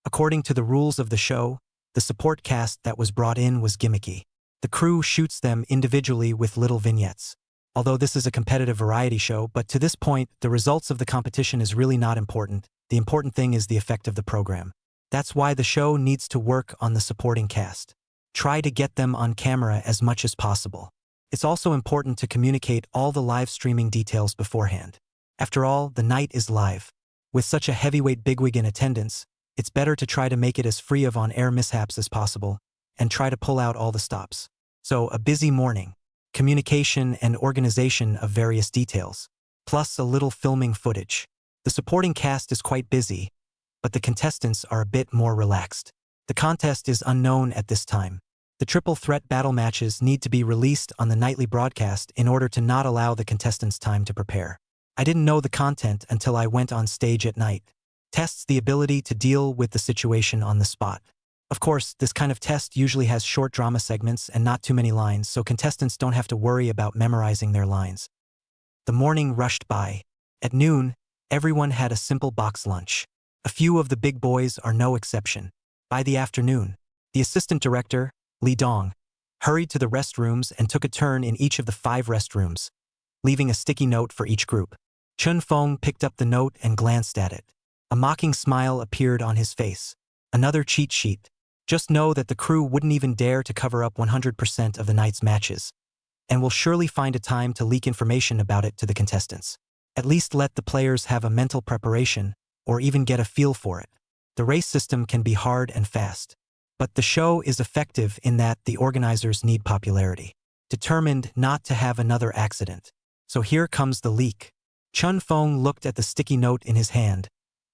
According to the rules of the show, the support cast that was brought in was gimmicky. The crew shoots them individually with little vignettes. Although this is a competitive variety show, but to this point, the results of the competition is really not important. The important thing is the effect of the program. That's why the show needs to work on the supporting cast. Try to get them on camera as much as possible. It's also important to communicate all the live streaming details beforehand. After all, the night is live. With such a heavyweight bigwig in attendance, it's better to try to make it as free of on-air mishaps as possible, and try to pull out all the stops. So, a busy morning, communication and organization of various details, plus a little filming footage. The supporting cast is quite busy, but the contestants are a bit more relaxed. The contest is unknown at this time. The triple threat battle matches need to be released on the nightly broadcast in order to not allow the contestants time to prepare. I didn't know the content until I went on stage at night. Tests the ability to deal with the situation on the spot. Of course, this kind of test usually has short drama segments and not too many lines, so contestants don't have to worry about memorizing their lines. The morning rushed by. At noon, everyone had a simple box lunch. A few of the big boys are no exception. By the afternoon, the assistant director, Li Dong, hurried to the restrooms and took a turn in each of the 5 restrooms, leaving a sticky note for each group. Chen Feng picked up the note and glanced at it. A mocking smile appeared on his face. Another cheat sheet. Just know that the crew wouldn't even dare to cover up 100% of the night's matches, and will surely find a time to leak information about it to the contestants. At least let the players have a mental preparation, or even get a feel for it. The race system can be hard and fast. But the show is effective in that the organizers need popularity, determined not to have another accident. So here comes the leak. Chen Feng looked at the sticky note in his hand,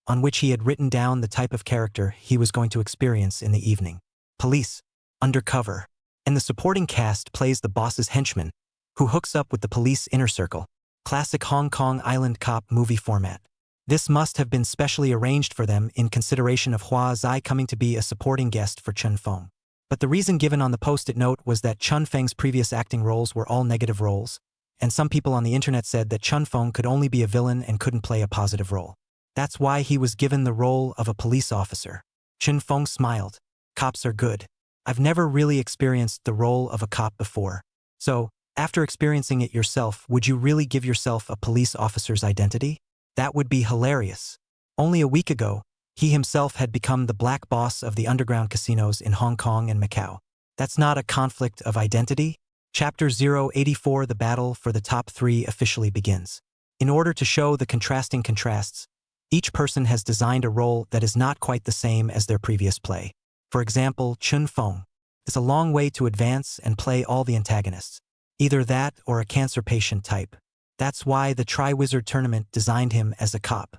on which he had written down the type of character he was going to experience in the evening. Police, undercover, and the supporting cast plays the boss's henchman, who hooks up with the police inner circle. Classic Hong Kong Island cop movie format. This must have been specially arranged for them in consideration of Hua Zai coming to be a supporting guest for Chen Feng. But the reason given on the post-it note was that Chen Feng's previous acting roles were all negative roles, and some people on the internet said that Chen Feng could only be a villain and couldn't play a positive role. That's why he was given the role of a police officer. Chen Feng smiled. Cops are good. I've never really experienced the role of a cop before. So, after experiencing it yourself, would you really give yourself a police officer's identity? That would be hilarious. Only a week ago, He himself had become the black boss of the underground casinos in Hong Kong and Macau. That's not a conflict of identity? Chapter 084, the battle for the top 3 officially begins. In order to show the contrasting contrasts, each person has designed a role that is not quite the same as their previous play. For example, Chun Feng is a long way to advance and play all the antagonists. Either that or a cancer patient type. That's why the Tri-Wizard Tournament designed him as a cop.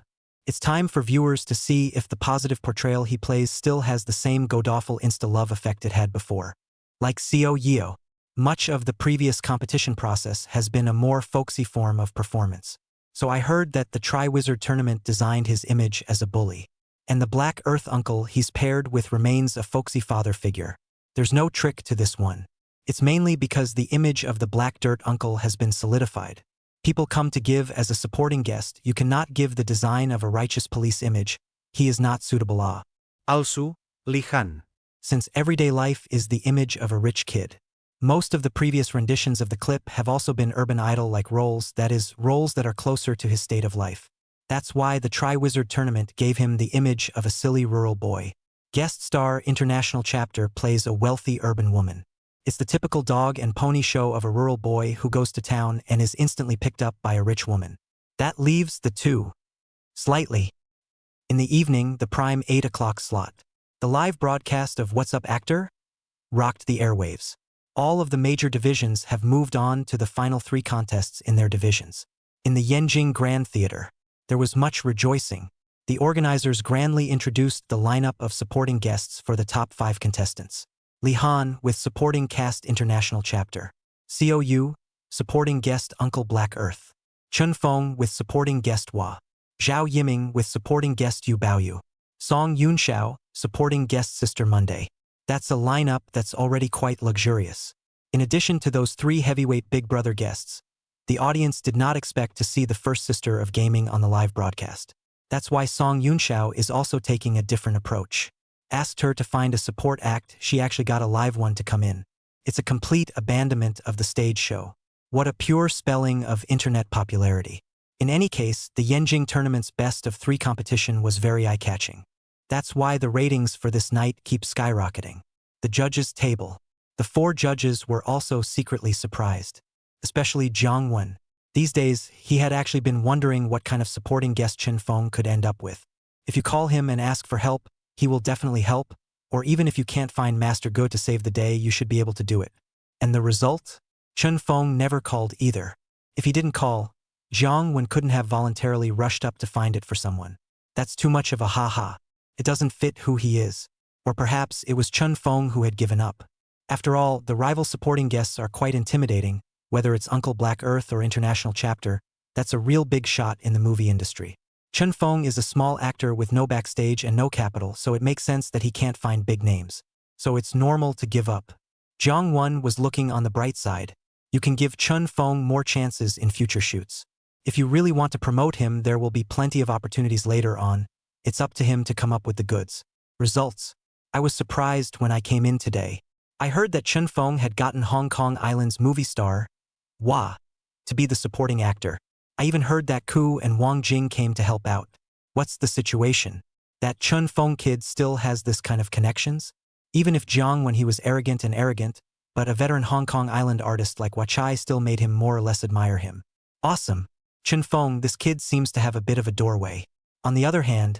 It's time for viewers to see if the positive portrayal he plays still has the same god-awful insta-love effect it had before. Like Seo Yeo, much of the previous competition process has been a more folksy form of performance. So I heard that the Tri-Wizard Tournament designed his image as a bully. And the Black Earth uncle he's paired with remains a folksy father figure. There's no trick to this one. It's mainly because the image of the Black Dirt uncle has been solidified. People come to give as a supporting guest. You cannot give the design of a righteous police image. He is not suitable. Also, lihan. Since everyday life is the image of a rich kid. Most of the previous renditions of the clip have also been urban idol-like roles, that is, roles that are closer to his state of life. That's why the Tri-Wizard Tournament gave him the image of a silly rural boy. Guest star international chapter plays a wealthy urban woman. It's the typical dog and pony show of a rural boy who goes to town and is instantly picked up by a rich woman. That leaves the two. Slightly. In the evening, the prime 8 o'clock slot. The live broadcast of What's Up Actor? Rocked the airwaves. All of the major divisions have moved on to the final 3 contests in their divisions. In the Yenjing Grand Theater, there was much rejoicing. The organizers grandly introduced the lineup of supporting guests for the top 5 contestants. Li Han with supporting cast international chapter. Seo Yu, supporting guest Uncle Black Earth. Chun Feng with supporting guest Hua. Zhao Yiming with supporting guest Yu Baoyu. Song Yunxiao, supporting guest Sister Monday. That's a lineup that's already quite luxurious. In addition to those 3 heavyweight Big Brother guests, the audience did not expect to see the first sister of gaming on the live broadcast. That's why Song Yunxiao is also taking a different approach. Asked her to find a support act, she actually got a live one to come in. It's a complete abandonment of the stage show. What a pure spelling of internet popularity. In any case, the Yenjing Tournament's best of 3 competition was very eye-catching. That's why the ratings for this night keep skyrocketing. The judges' table. The 4 judges were also secretly surprised. Especially Jiang Wen. These days, he had actually been wondering what kind of supporting guest Chun Feng could end up with. If you call him and ask for help, he will definitely help, or even if you can't find Master Go to save the day, you should be able to do it. And the result? Chun Feng never called either. If he didn't call, Jiang Wen couldn't have voluntarily rushed up to find it for someone. That's too much of a ha-ha. It doesn't fit who he is. Or perhaps it was Chun Feng who had given up. After all, the rival supporting guests are quite intimidating, whether it's Uncle Black Earth or International Chapter. That's a real big shot in the movie industry. Chun Feng is a small actor with no backstage and no capital, so it makes sense that he can't find big names. So it's normal to give up. Jiang Wen was looking on the bright side. You can give Chun Feng more chances in future shoots. If you really want to promote him, there will be plenty of opportunities later on. It's up to him to come up with the goods. Results. I was surprised when I came in today. I heard that Chun Feng had gotten Hong Kong Island's movie star, Hua, to be the supporting actor. I even heard that Ku and Wang Jing came to help out. What's the situation? That Chun Feng kid still has this kind of connections? Even if Jiang, when he was arrogant, but a veteran Hong Kong Island artist like Hua Chai still made him more or less admire him. Awesome. Chun Feng, this kid seems to have a bit of a doorway. On the other hand,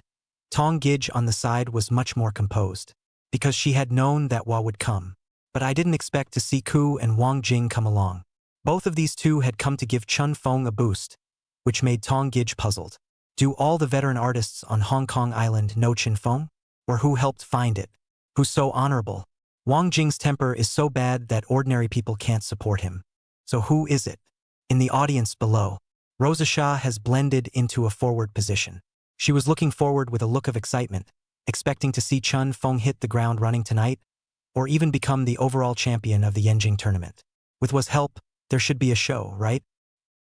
Tong Gij on the side was much more composed, because she had known that Hua would come. But I didn't expect to see Ku and Wang Jing come along. Both of these two had come to give Chun Feng a boost, which made Tong Gij puzzled. Do all the veteran artists on Hong Kong Island know Chun Feng? Or who helped find it? Who's so honorable? Wang Jing's temper is so bad that ordinary people can't support him. So who is it? In the audience below, Rosa Shah has blended into a forward position. She was looking forward with a look of excitement, expecting to see Chun Feng hit the ground running tonight, or even become the overall champion of the Yenjing tournament. With Hua's help, there should be a show, right?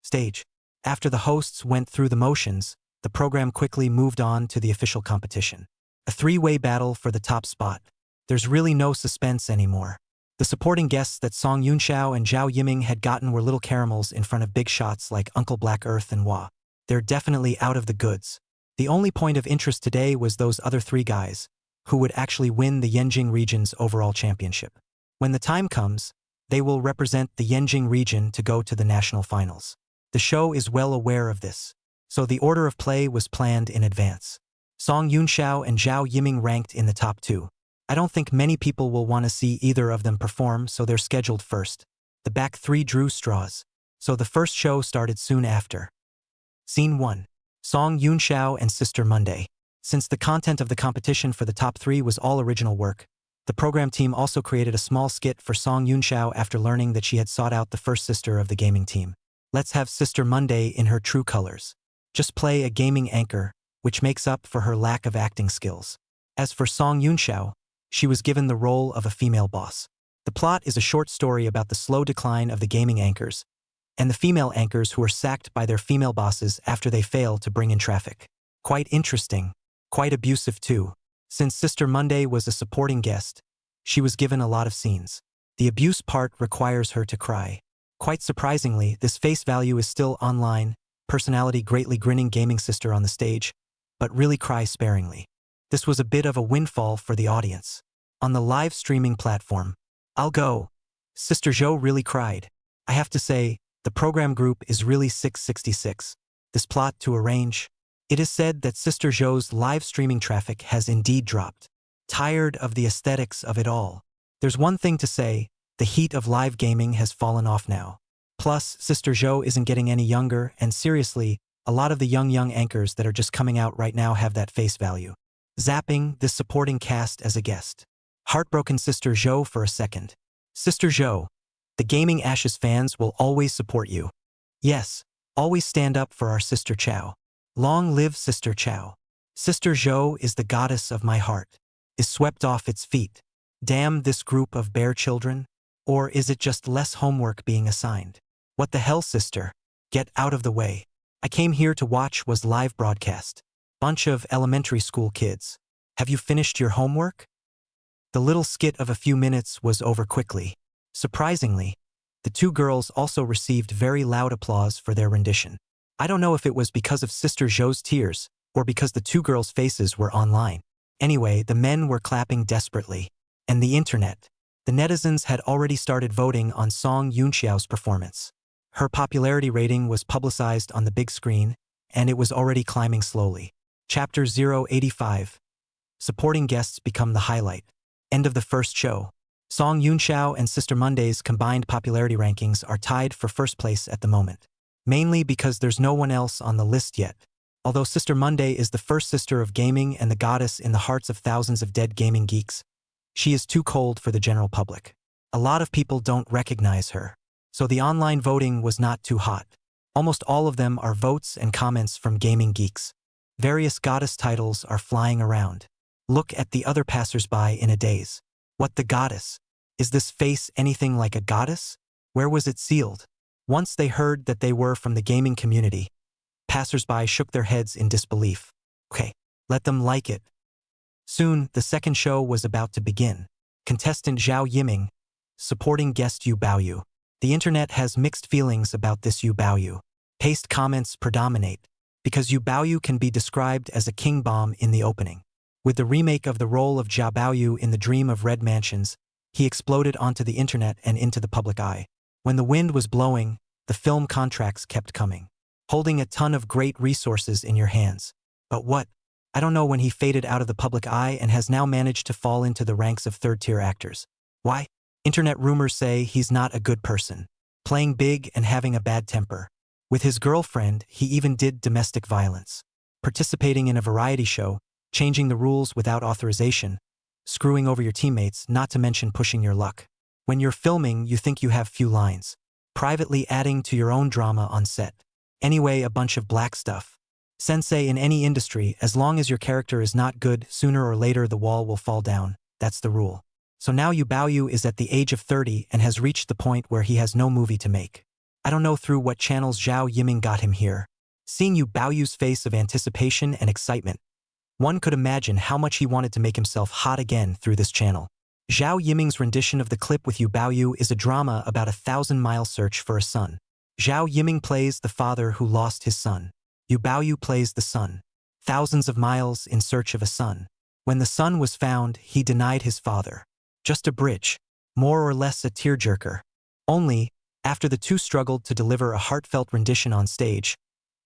Stage. After the hosts went through the motions, the program quickly moved on to the official competition. A 3-way battle for the top spot. There's really no suspense anymore. The supporting guests that Song Yunxiao and Zhao Yiming had gotten were little caramels in front of big shots like Uncle Black Earth and Hua. They're definitely out of the goods. The only point of interest today was those other 3 guys, who would actually win the Yenjing region's overall championship. When the time comes, they will represent the Yenjing region to go to the national finals. The show is well aware of this, so the order of play was planned in advance. Song Yunxiao and Zhao Yiming ranked in the top 2. I don't think many people will want to see either of them perform, so they're scheduled first. The back 3 drew straws, so the first show started soon after. Scene 1. Song Yunxiao and Sister Monday. Since the content of the competition for the top 3 was all original work, the program team also created a small skit for Song Yunxiao after learning that she had sought out the first sister of the gaming team. Let's have Sister Monday in her true colors. Just play a gaming anchor, which makes up for her lack of acting skills. As for Song Yunxiao, she was given the role of a female boss. The plot is a short story about the slow decline of the gaming anchors, and the female anchors who are sacked by their female bosses after they fail to bring in traffic. Quite interesting. Quite abusive too. Since Sister Monday was a supporting guest, she was given a lot of scenes. The abuse part requires her to cry. Quite surprisingly, this face value is still online, personality greatly grinning gaming sister on the stage, but really cry sparingly. This was a bit of a windfall for the audience. On the live streaming platform, I'll go. Sister Zhou really cried. I have to say, the program group is really 666. This plot to arrange. It is said that Sister Zhou's live streaming traffic has indeed dropped. Tired of the aesthetics of it all. There's one thing to say, the heat of live gaming has fallen off now. Plus, Sister Zhou isn't getting any younger, and seriously, a lot of the young anchors that are just coming out right now have that face value. Zapping this supporting cast as a guest. Heartbroken Sister Zhou for a second. Sister Zhou, the Gaming Ashes fans will always support you. Yes, always stand up for our Sister Chow. Long live Sister Chow. Sister Zhou is the goddess of my heart. Is swept off its feet. Damn this group of bear children. Or is it just less homework being assigned? What the hell, sister? Get out of the way. I came here to watch was live broadcast. Bunch of elementary school kids. Have you finished your homework? The little skit of a few minutes was over quickly. Surprisingly, the 2 girls also received very loud applause for their rendition. I don't know if it was because of Sister Zhou's tears, or because the 2 girls' faces were online. Anyway, the men were clapping desperately. And the internet. The netizens had already started voting on Song Yunxiao's performance. Her popularity rating was publicized on the big screen, and it was already climbing slowly. Chapter 085. Supporting guests become the highlight. End of the first show. Song Yunxiao and Sister Monday's combined popularity rankings are tied for first place at the moment. Mainly because there's no one else on the list yet. Although Sister Monday is the first sister of gaming and the goddess in the hearts of thousands of dead gaming geeks, she is too cold for the general public. A lot of people don't recognize her. So the online voting was not too hot. Almost all of them are votes and comments from gaming geeks. Various goddess titles are flying around. Look at the other passers-by in a daze. What the goddess? Is this face anything like a goddess? Where was it sealed? Once they heard that they were from the gaming community, passers-by shook their heads in disbelief. Okay, let them like it. Soon, the second show was about to begin. Contestant Zhao Yiming, supporting guest Yu Baoyu. The internet has mixed feelings about this Yu Baoyu. Paste comments predominate, because Yu Baoyu can be described as a king bomb in the opening. With the remake of the role of Zhao Baoyu in The Dream of Red Mansions, he exploded onto the internet and into the public eye. When the wind was blowing, the film contracts kept coming. Holding a ton of great resources in your hands. But what? I don't know when he faded out of the public eye and has now managed to fall into the ranks of third-tier actors. Why? Internet rumors say he's not a good person. Playing big and having a bad temper. With his girlfriend, he even did domestic violence. Participating in a variety show, changing the rules without authorization, screwing over your teammates, not to mention pushing your luck. When you're filming, you think you have few lines. Privately adding to your own drama on set. Anyway, a bunch of black stuff. Sensei in any industry, as long as your character is not good, sooner or later the wall will fall down. That's the rule. So now Yu Baoyu is at the age of 30 and has reached the point where he has no movie to make. I don't know through what channels Zhao Yiming got him here. Seeing Yu Baoyu's face of anticipation and excitement, one could imagine how much he wanted to make himself hot again through this channel. Zhao Yiming's rendition of the clip with Yu Baoyu is a drama about a 1,000-mile search for a son. Zhao Yiming plays the father who lost his son. Yu Baoyu plays the son. thousands of miles in search of a son. When the son was found, he denied his father. Just a bridge, more or less a tearjerker. Only, after the two struggled to deliver a heartfelt rendition on stage,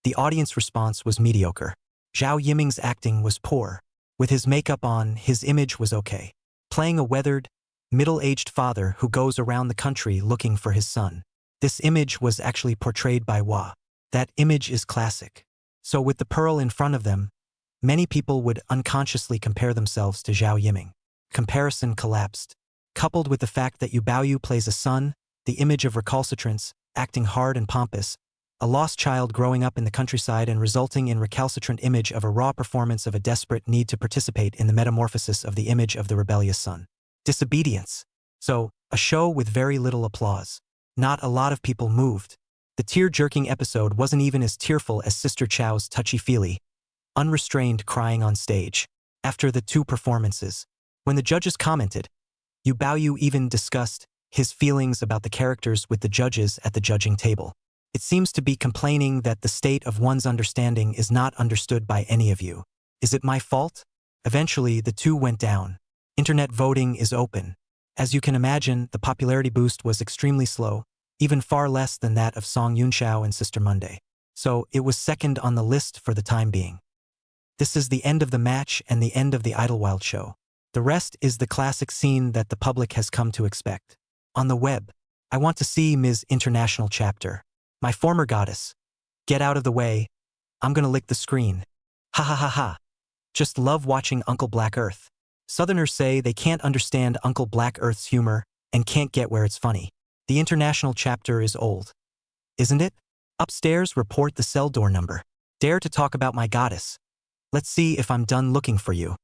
the audience response was mediocre. Zhao Yiming's acting was poor. With his makeup on, his image was okay. Playing a weathered, middle-aged father who goes around the country looking for his son. This image was actually portrayed by Hua. That image is classic. So with the pearl in front of them, many people would unconsciously compare themselves to Zhao Yiming. Comparison collapsed. Coupled with the fact that Yu Baoyu plays a son, the image of recalcitrance, acting hard and pompous, a lost child growing up in the countryside and resulting in recalcitrant image of a raw performance of a desperate need to participate in the metamorphosis of the image of the rebellious son. Disobedience. So, a show with very little applause. Not a lot of people moved. The tear-jerking episode wasn't even as tearful as Sister Chow's touchy-feely, unrestrained crying on stage. After the two performances, when the judges commented, Yu Baoyu even discussed his feelings about the characters with the judges at the judging table. It seems to be complaining that the state of one's understanding is not understood by any of you. Is it my fault? Eventually, the two went down. Internet voting is open. As you can imagine, the popularity boost was extremely slow, even far less than that of Song Yunxiao and Sister Monday. So, it was second on the list for the time being. This is the end of the match and the end of the Idlewild show. The rest is the classic scene that the public has come to expect. On the web, I want to see Ms. International Chapter. My former goddess. Get out of the way. I'm gonna lick the screen. Ha ha ha ha. Just love watching Uncle Black Earth. Southerners say they can't understand Uncle Black Earth's humor and can't get where it's funny. The International Chapter is old. Isn't it? Upstairs, report the cell door number. Dare to talk about my goddess. Let's see if I'm done looking for you.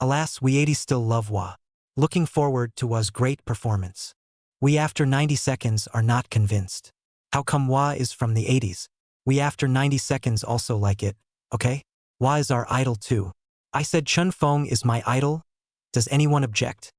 Alas, we 80s still love Hua. Looking forward to Hua's great performance. We after 90 seconds are not convinced. How come Hua is from the 80s? We after 90 seconds also like it, okay? Hua is our idol too. I said Chun Feng is my idol. Does anyone object?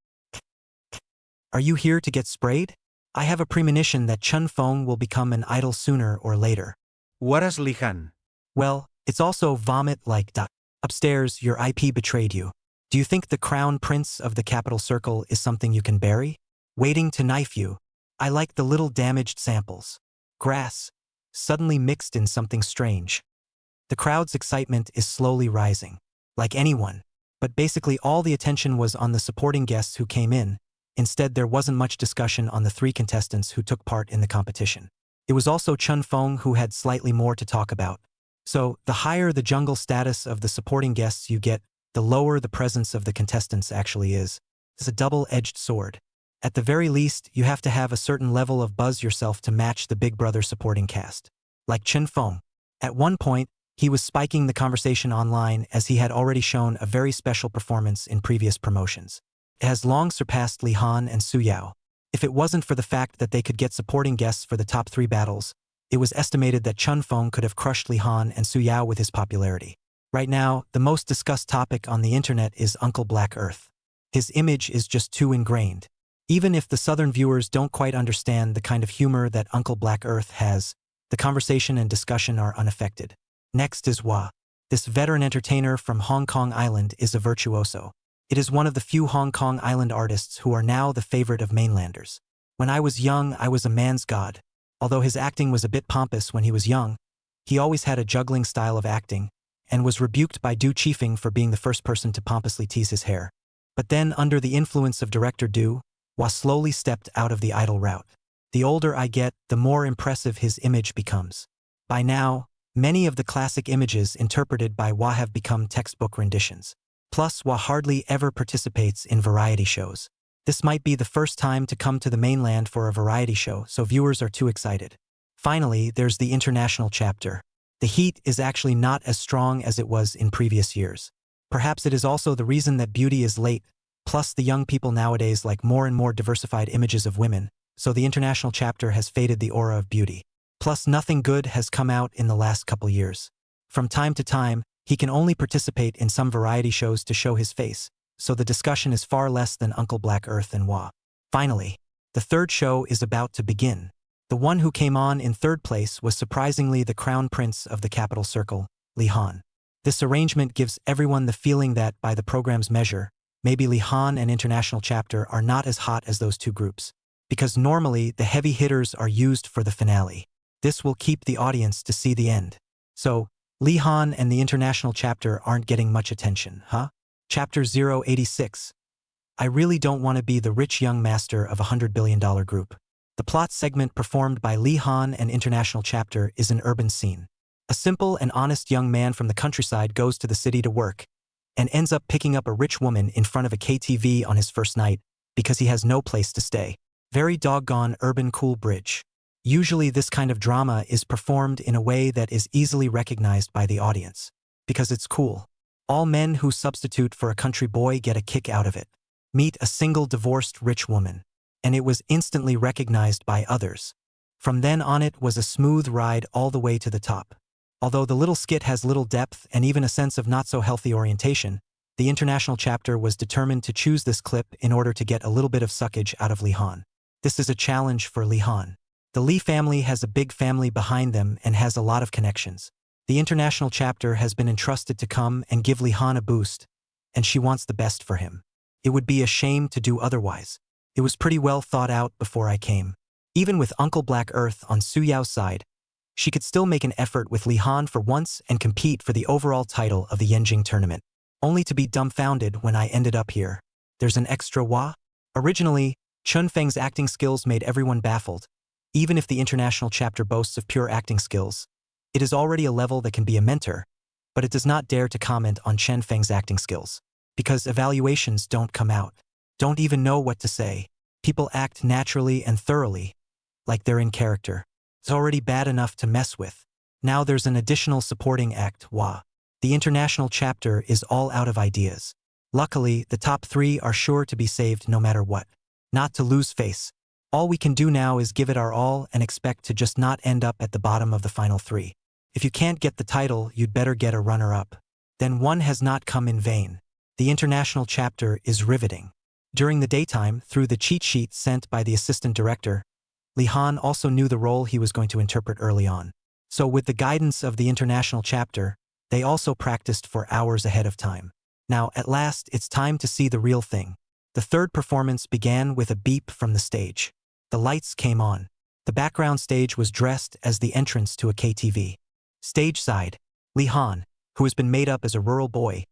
Are you here to get sprayed? I have a premonition that Chun Feng will become an idol sooner or later. What is Lihan? Well, it's also vomit like that. Upstairs, your IP betrayed you. Do you think the crown prince of the capital circle is something you can bury? Waiting to knife you. I like the little damaged samples. Grass, suddenly mixed in something strange. The crowd's excitement is slowly rising. Like anyone. But basically all the attention was on the supporting guests who came in. Instead, there wasn't much discussion on the three contestants who took part in the competition. It was also Chun Feng who had slightly more to talk about. So, the higher the jungle status of the supporting guests you get, the lower the presence of the contestants actually is. It's a double-edged sword. At the very least, you have to have a certain level of buzz yourself to match the Big Brother supporting cast. Like Chun Feng. At one point, he was spiking the conversation online as he had already shown a very special performance in previous promotions. It has long surpassed Li Han and Su Yao. If it wasn't for the fact that they could get supporting guests for the top 3 battles, it was estimated that Chun Feng could have crushed Li Han and Su Yao with his popularity. Right now, the most discussed topic on the internet is Uncle Black Earth. His image is just too ingrained. Even if the southern viewers don't quite understand the kind of humor that Uncle Black Earth has, the conversation and discussion are unaffected. Next is Hua. This veteran entertainer from Hong Kong Island is a virtuoso. It is one of the few Hong Kong Island artists who are now the favorite of mainlanders. When I was young, I was a man's god. Although his acting was a bit pompous when he was young, he always had a juggling style of acting, and was rebuked by Du Chifeng for being the first person to pompously tease his hair. But then, under the influence of director Du, Hua slowly stepped out of the idol route. The older I get, the more impressive his image becomes. By now, many of the classic images interpreted by Hua have become textbook renditions. Plus, Hua hardly ever participates in variety shows. This might be the first time to come to the mainland for a variety show, so viewers are too excited. Finally, there's the international chapter. The heat is actually not as strong as it was in previous years. Perhaps it is also the reason that beauty is late, plus the young people nowadays like more and more diversified images of women, so the international chapter has faded the aura of beauty. Plus, nothing good has come out in the last couple years. From time to time, he can only participate in some variety shows to show his face, so the discussion is far less than Uncle Black Earth and Hua. Finally, the third show is about to begin. The one who came on in third place was surprisingly the crown prince of the capital circle, Li Han. This arrangement gives everyone the feeling that, by the program's measure, maybe Li Han and International Chapter are not as hot as those two groups. Because normally, the heavy hitters are used for the finale. This will keep the audience to see the end. So, Li Han and the International Chapter aren't getting much attention, huh? Chapter 086. I really don't want to be the rich young master of a $100 billion group. The plot segment performed by Li Han and International Chapter is an urban scene. A simple and honest young man from the countryside goes to the city to work and ends up picking up a rich woman in front of a KTV on his first night because he has no place to stay. Very doggone urban cool bridge. Usually this kind of drama is performed in a way that is easily recognized by the audience. Because it's cool. All men who substitute for a country boy get a kick out of it. Meet a single divorced rich woman. And it was instantly recognized by others. From then on it was a smooth ride all the way to the top. Although the little skit has little depth and even a sense of not-so-healthy orientation, the International Chapter was determined to choose this clip in order to get a little bit of suckage out of Li Han. This is a challenge for Li Han. The Li family has a big family behind them and has a lot of connections. The International Chapter has been entrusted to come and give Li Han a boost, and she wants the best for him. It would be a shame to do otherwise. It was pretty well thought out before I came. Even with Uncle Black Earth on Su Yao's side, she could still make an effort with Li Han for once and compete for the overall title of the Yanjing tournament, only to be dumbfounded when I ended up here. There's an extra wah? Originally, Chun Feng's acting skills made everyone baffled. Even if the International Chapter boasts of pure acting skills, it is already a level that can be a mentor, but it does not dare to comment on Chen Feng's acting skills. Because evaluations don't come out. Don't even know what to say. People act naturally and thoroughly, like they're in character. It's already bad enough to mess with. Now there's an additional supporting act, wah. The International Chapter is all out of ideas. Luckily, the top 3 are sure to be saved no matter what. Not to lose face. All we can do now is give it our all and expect to just not end up at the bottom of the final 3. If you can't get the title, you'd better get a runner-up. Then one has not come in vain. The International Chapter is riveting. During the daytime, through the cheat sheet sent by the assistant director, Li Han also knew the role he was going to interpret early on. So with the guidance of the International Chapter, they also practiced for hours ahead of time. Now, at last, it's time to see the real thing. The third performance began with a beep from the stage. The lights came on. The background stage was dressed as the entrance to a KTV. Stage side, Li Han, who has been made up as a rural boy,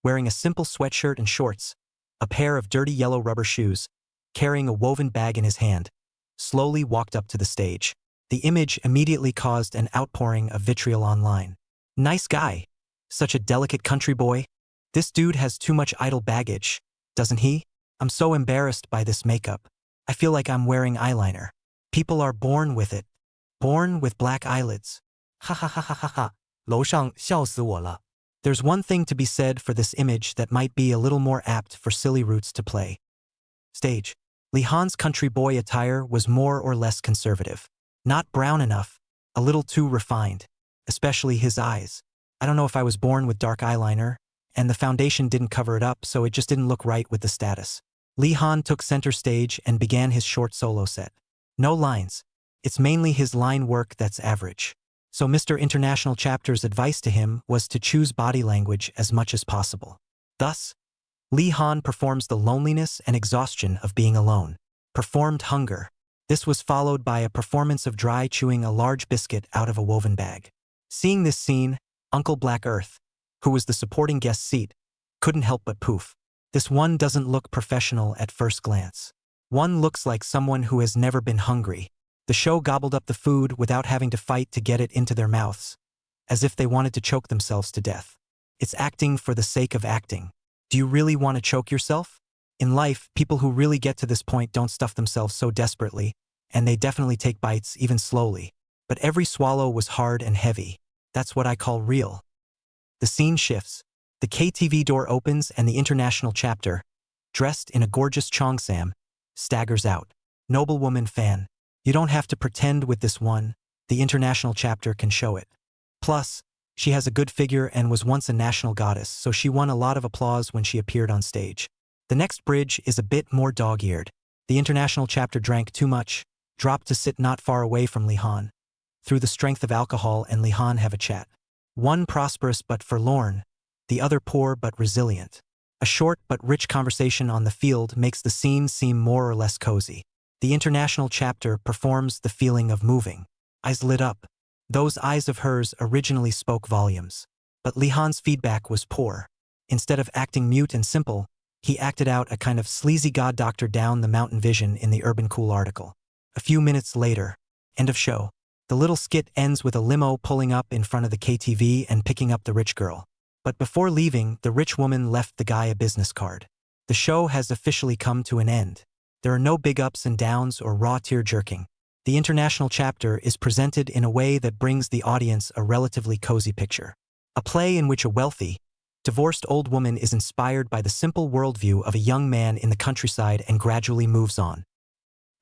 wearing a simple sweatshirt and shorts, a pair of dirty yellow rubber shoes, carrying a woven bag in his hand, slowly walked up to the stage. The image immediately caused an outpouring of vitriol online. Nice guy. Such a delicate country boy. This dude has too much idle baggage, doesn't he? I'm so embarrassed by this makeup. I feel like I'm wearing eyeliner. People are born with it. Born with black eyelids. Ha ha ha ha ha ha. 楼上笑死我了. There's one thing to be said for this image that might be a little more apt for silly roots to play. Stage. Li Han's country boy attire was more or less conservative. Not brown enough, a little too refined, especially his eyes. I don't know if I was born with dark eyeliner, and the foundation didn't cover it up, so it just didn't look right with the status. Li Han took center stage and began his short solo set. No lines. It's mainly his line work that's average. So Mr. International Chapter's advice to him was to choose body language as much as possible. Thus, Li Han performs the loneliness and exhaustion of being alone. Performed hunger. This was followed by a performance of dry chewing a large biscuit out of a woven bag. Seeing this scene, Uncle Black Earth, who was the supporting guest seat, couldn't help but poof. This one doesn't look professional at first glance. One looks like someone who has never been hungry. The show gobbled up the food without having to fight to get it into their mouths, as if they wanted to choke themselves to death. It's acting for the sake of acting. Do you really want to choke yourself? In life, people who really get to this point don't stuff themselves so desperately, and they definitely take bites even slowly. But every swallow was hard and heavy. That's what I call real. The scene shifts. The KTV door opens and the International Chapter, dressed in a gorgeous cheongsam, staggers out. Noblewoman fan. You don't have to pretend with this one. The International Chapter can show it. Plus, she has a good figure and was once a national goddess, so she won a lot of applause when she appeared on stage. The next bridge is a bit more dog-eared. The International Chapter drank too much, dropped to sit not far away from Li Han. Through the strength of alcohol and Li Han have a chat. One prosperous but forlorn, the other poor but resilient. A short but rich conversation on the field makes the scene seem more or less cozy. The international chapter performs the feeling of moving. Eyes lit up. Those eyes of hers originally spoke volumes. But Lihan's feedback was poor. Instead of acting mute and simple, he acted out a kind of sleazy god doctor down the mountain vision in the Urban Cool article. A few minutes later, end of show. The little skit ends with a limo pulling up in front of the KTV and picking up the rich girl. But before leaving, the rich woman left the guy a business card. The show has officially come to an end. There are no big ups and downs or raw tear-jerking. The international chapter is presented in a way that brings the audience a relatively cozy picture. A play in which a wealthy, divorced old woman is inspired by the simple worldview of a young man in the countryside and gradually moves on.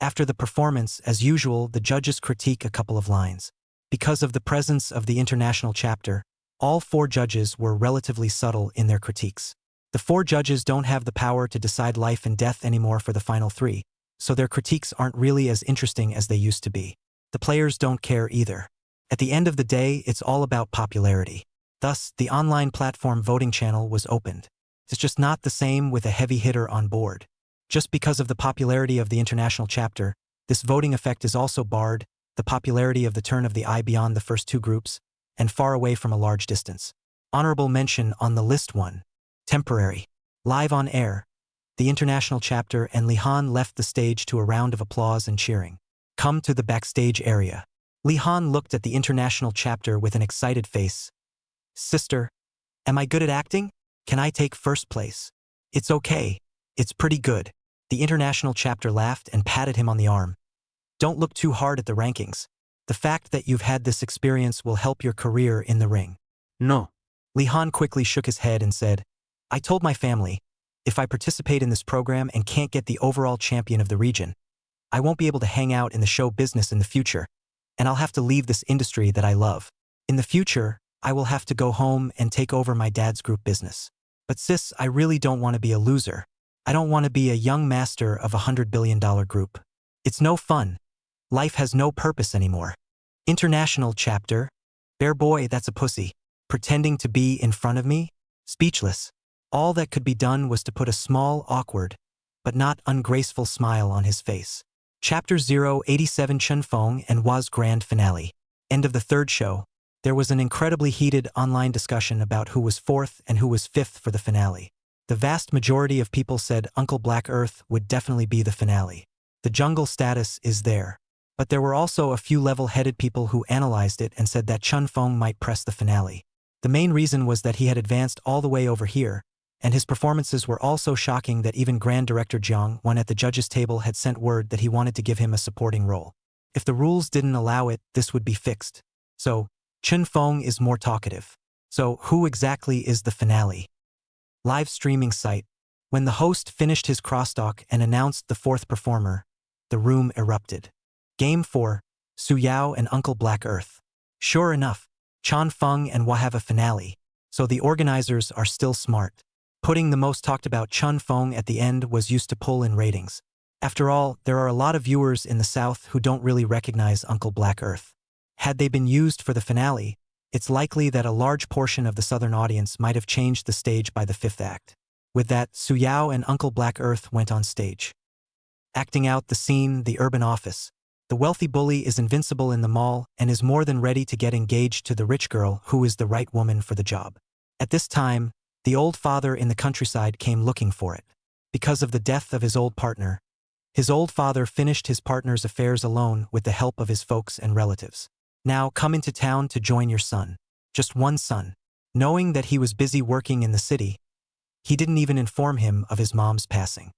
After the performance, as usual, the judges critique a couple of lines. Because of the presence of the international chapter, all 4 judges were relatively subtle in their critiques. The 4 judges don't have the power to decide life and death anymore for the final 3, so their critiques aren't really as interesting as they used to be. The players don't care either. At the end of the day, it's all about popularity. Thus, the online platform voting channel was opened. It's just not the same with a heavy hitter on board. Just because of the popularity of the international chapter, this voting effect is also barred, the popularity of the turn of the eye beyond the first 2 groups, and far away from a large distance. Honorable mention on the list 1. Temporary. Live on air, the international chapter and Lihan left the stage to a round of applause and cheering. Come to the backstage area. Lihan looked at the international chapter with an excited face. Sister, am I good at acting? Can I take first place? It's okay. It's pretty good. The international chapter laughed and patted him on the arm. Don't look too hard at the rankings. The fact that you've had this experience will help your career in the ring. No. Lihan quickly shook his head and said, I told my family, if I participate in this program and can't get the overall champion of the region, I won't be able to hang out in the show business in the future, and I'll have to leave this industry that I love. In the future, I will have to go home and take over my dad's group business. But sis, I really don't want to be a loser. I don't want to be a young master of $100 billion group. It's no fun. Life has no purpose anymore. International chapter. Bear boy, that's a pussy. Pretending to be in front of me? Speechless. All that could be done was to put a small, awkward, but not ungraceful smile on his face. Chapter 087 Chen Feng and Hwa's grand finale. End of the 3rd show. There was an incredibly heated online discussion about who was 4th and who was 5th for the finale. The vast majority of people said Uncle Black Earth would definitely be the finale. The jungle status is there. But there were also a few level-headed people who analyzed it and said that Chen Feng might press the finale. The main reason was that he had advanced all the way over here, and his performances were all so shocking that even Grand Director Jiang, when at the judges' table, had sent word that he wanted to give him a supporting role. If the rules didn't allow it, this would be fixed. So, Chen Feng is more talkative. So, who exactly is the finale? Live streaming site. When the host finished his crosstalk and announced the 4th performer, the room erupted. Game 4, Su Yao and Uncle Black Earth. Sure enough, Chen Feng and Hwa have a finale, so the organizers are still smart. Putting the most talked about Chen Feng at the end was used to pull in ratings. After all, there are a lot of viewers in the South who don't really recognize Uncle Black Earth. Had they been used for the finale, it's likely that a large portion of the Southern audience might have changed the stage by the 5th act. With that, Su Yao and Uncle Black Earth went on stage. Acting out the scene, the urban office. The wealthy bully is invincible in the mall and is more than ready to get engaged to the rich girl who is the right woman for the job. At this time, the old father in the countryside came looking for it. Because of the death of his old partner, his old father finished his partner's affairs alone with the help of his folks and relatives. Now come into town to join your son. Just one son. Knowing that he was busy working in the city, he didn't even inform him of his mom's passing.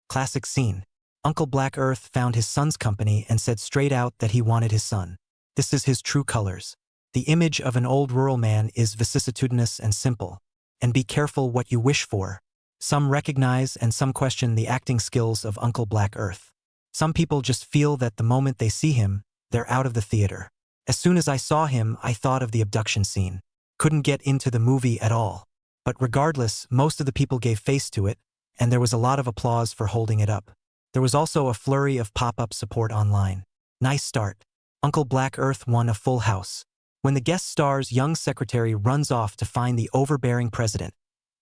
Classic scene. Uncle Black Earth found his son's company and said straight out that he wanted his son. This is his true colors. The image of an old rural man is vicissitudinous and simple. And be careful what you wish for. Some recognize and some question the acting skills of Uncle Black Earth. Some people just feel that the moment they see him, they're out of the theater. As soon as I saw him, I thought of the abduction scene. Couldn't get into the movie at all. But regardless, most of the people gave face to it, and there was a lot of applause for holding it up. There was also a flurry of pop-up support online. Nice start. Uncle Black Earth won a full house. When the guest star's young secretary runs off to find the overbearing president,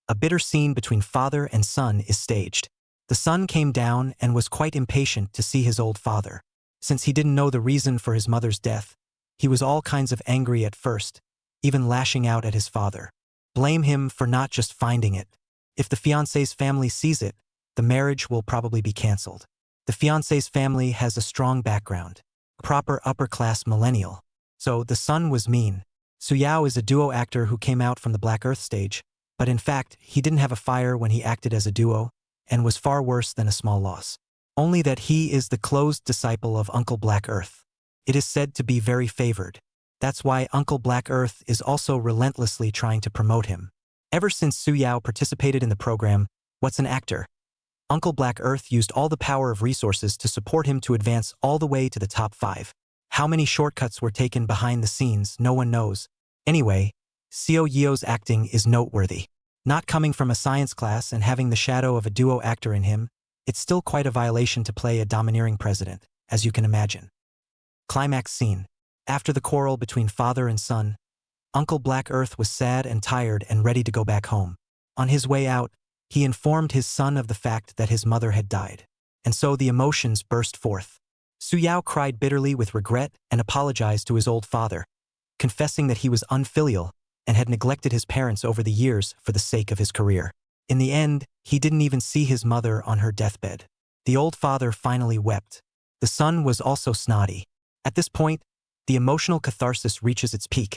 a bitter scene between father and son is staged. The son came down and was quite impatient to see his old father. Since he didn't know the reason for his mother's death, he was all kinds of angry at first, even lashing out at his father. Blame him for not just finding it. If the fiancé's family sees it, the marriage will probably be cancelled. The fiancé's family has a strong background, proper upper-class millennial. So the son was mean. Suyao is a duo actor who came out from the Black Earth stage, but in fact, he didn't have a fire when he acted as a duo, and was far worse than a small loss. Only that he is the closed disciple of Uncle Black Earth. It is said to be very favored. That's why Uncle Black Earth is also relentlessly trying to promote him. Ever since Suyao participated in the program, What's an Actor? Uncle Black Earth used all the power of resources to support him to advance all the way to the top 5. How many shortcuts were taken behind the scenes, no one knows. Anyway, Seo Yeo's acting is noteworthy. Not coming from a science class and having the shadow of a duo actor in him, it's still quite a violation to play a domineering president, as you can imagine. Climax scene. After the quarrel between father and son, Uncle Black Earth was sad and tired and ready to go back home. On his way out, he informed his son of the fact that his mother had died. And so the emotions burst forth. Suyao cried bitterly with regret and apologized to his old father, confessing that he was unfilial and had neglected his parents over the years for the sake of his career. In the end, he didn't even see his mother on her deathbed. The old father finally wept. The son was also snotty. At this point, the emotional catharsis reaches its peak,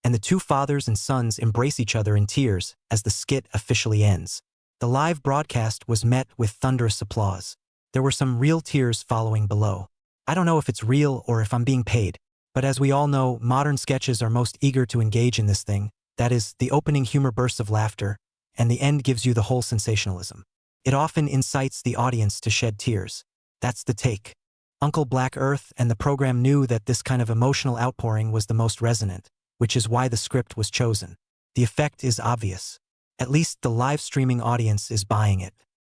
and the two fathers and sons embrace each other in tears as the skit officially ends. The live broadcast was met with thunderous applause. There were some real tears following below. I don't know if it's real or if I'm being paid, but as we all know, modern sketches are most eager to engage in this thing, that is, the opening humor bursts of laughter, and the end gives you the whole sensationalism. It often incites the audience to shed tears. That's the take. Uncle Black Earth and the program knew that this kind of emotional outpouring was the most resonant, which is why the script was chosen. The effect is obvious. At least the live streaming audience is buying it.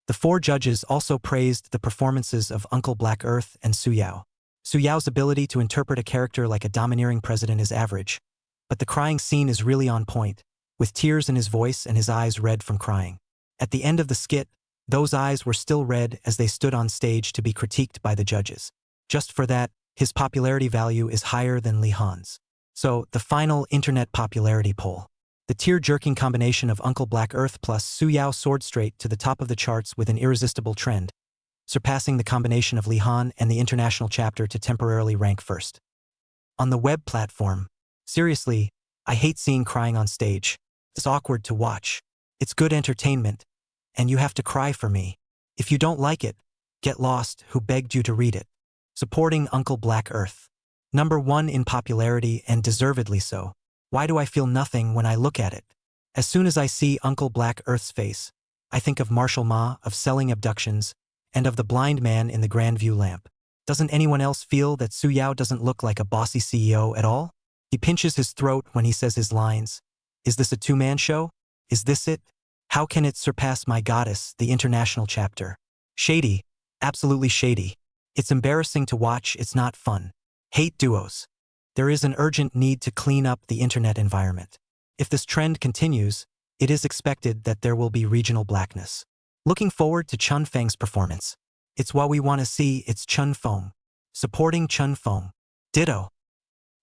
The 4 judges also praised the performances of Uncle Black Earth and Suyao. Suyao's ability to interpret a character like a domineering president is average, but the crying scene is really on point, with tears in his voice and his eyes red from crying. At the end of the skit, those eyes were still red as they stood on stage to be critiqued by the judges. Just for that, his popularity value is higher than Lee Han's. So, the final internet popularity poll. The tear-jerking combination of Uncle Black Earth plus Suyao soared straight to the top of the charts with an irresistible trend, surpassing the combination of Lee Han and the international chapter to temporarily rank first. On the web platform, seriously, I hate seeing crying on stage. It's awkward to watch. It's good entertainment, and you have to cry for me. If you don't like it, get lost. Who begged you to read it? Supporting Uncle Black Earth. Number 1 in popularity, and deservedly so. Why do I feel nothing when I look at it? As soon as I see Uncle Black Earth's face, I think of Marshall Ma, of Selling Abductions, and of the blind man in the Grandview lamp. Doesn't anyone else feel that Suyao doesn't look like a bossy CEO at all? He pinches his throat when he says his lines. Is this a 2-man show? Is this it? How can it surpass My Goddess, the international chapter? Shady. Absolutely shady. It's embarrassing to watch, it's not fun. Hate duos. There is an urgent need to clean up the internet environment. If this trend continues, it is expected that there will be regional blackness. Looking forward to Chun Feng's performance. It's what we want to see, it's Chun Feng. Supporting Chun Feng. Ditto.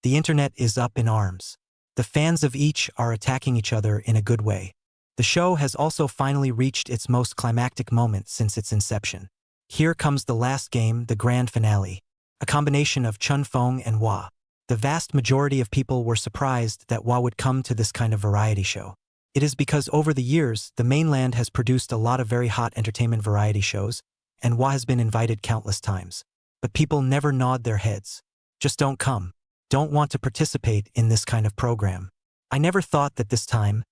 The internet is up in arms. The fans of each are attacking each other in a good way. The show has also finally reached its most climactic moment since its inception. Here comes the last game, the grand finale. A combination of Chun Feng and Hua. The vast majority of people were surprised that Hua would come to this kind of variety show. It is because over the years, the mainland has produced a lot of very hot entertainment variety shows, and Hua has been invited countless times. But people never nod their heads. Just don't come. Don't want to participate in this kind of program. I never thought that this time,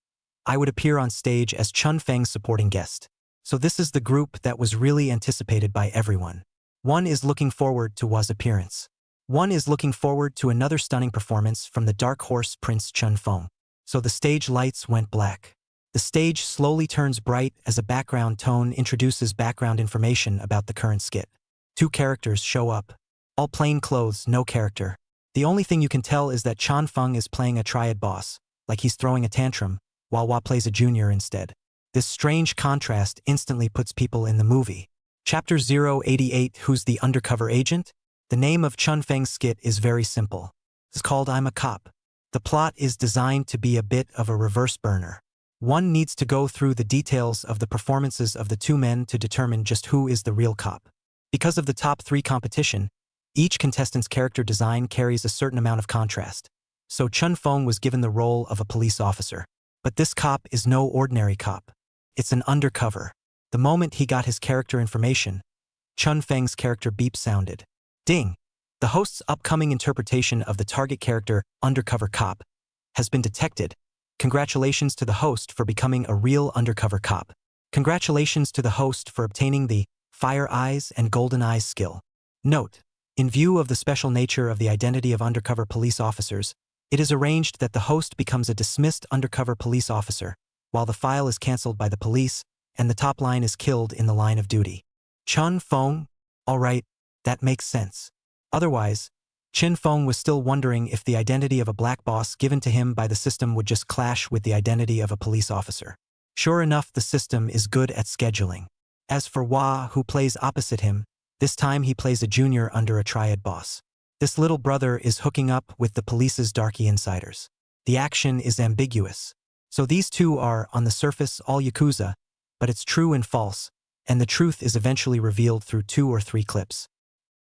I would appear on stage as Chun Feng's supporting guest. So this is the group that was really anticipated by everyone. One is looking forward to Hua's appearance. One is looking forward to another stunning performance from the dark horse Prince Chun Feng. So the stage lights went black. The stage slowly turns bright as a background tone introduces background information about the current skit. 2 characters show up. All plain clothes, no character. The only thing you can tell is that Chan Feng is playing a triad boss, like he's throwing a tantrum, while Hua plays a junior instead. This strange contrast instantly puts people in the movie. Chapter 088, Who's the Undercover Agent? The name of Chun Feng's skit is very simple. It's called I'm a Cop. The plot is designed to be a bit of a reverse burner. One needs to go through the details of the performances of the two men to determine just who is the real cop. Because of the top 3 competition, each contestant's character design carries a certain amount of contrast. So Chun Feng was given the role of a police officer. But this cop is no ordinary cop. It's an undercover. The moment he got his character information, Chun Feng's character beep sounded. Ding! The host's upcoming interpretation of the target character, undercover cop, has been detected. Congratulations to the host for becoming a real undercover cop. Congratulations to the host for obtaining the Fire Eyes and Golden Eyes skill. Note: in view of the special nature of the identity of undercover police officers, it is arranged that the host becomes a dismissed undercover police officer, while the file is cancelled by the police, and the top line is killed in the line of duty. Chun Feng? Alright, that makes sense. Otherwise, Chin Feng was still wondering if the identity of a black boss given to him by the system would just clash with the identity of a police officer. Sure enough, the system is good at scheduling. As for Hua, who plays opposite him, this time he plays a junior under a triad boss. This little brother is hooking up with the police's darky insiders. The action is ambiguous. So these two are, on the surface, all Yakuza, but it's true and false, and the truth is eventually revealed through 2 or 3 clips.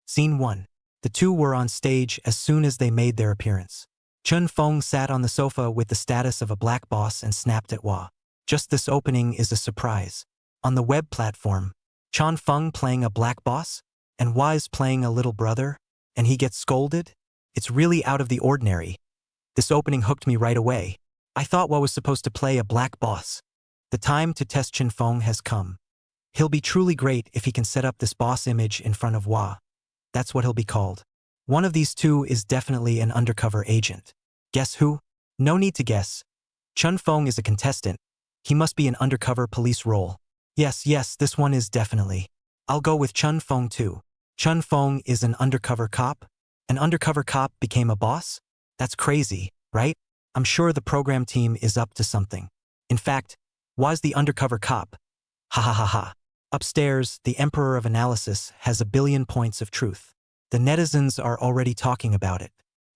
Scene 1. The two were on stage as soon as they made their appearance. Chun Feng sat on the sofa with the status of a black boss and snapped at Hua. Just this opening is a surprise. On the web platform, Chun Feng playing a black boss, and Hua is playing a little brother, and he gets scolded? It's really out of the ordinary. This opening hooked me right away. I thought Hua was supposed to play a black boss. The time to test Chun Feng has come. He'll be truly great if he can set up this boss image in front of Hua. That's what he'll be called. One of these two is definitely an undercover agent. Guess who? No need to guess. Chun Feng is a contestant. He must be an undercover police role. Yes, this one is definitely. I'll go with Chun Feng too. Chun Feng is an undercover cop? An undercover cop became a boss? That's crazy, right? I'm sure the program team is up to something. In fact, Hua's the undercover cop. Ha ha ha ha. Upstairs, the Emperor of Analysis has 1 billion points of truth. The netizens are already talking about it.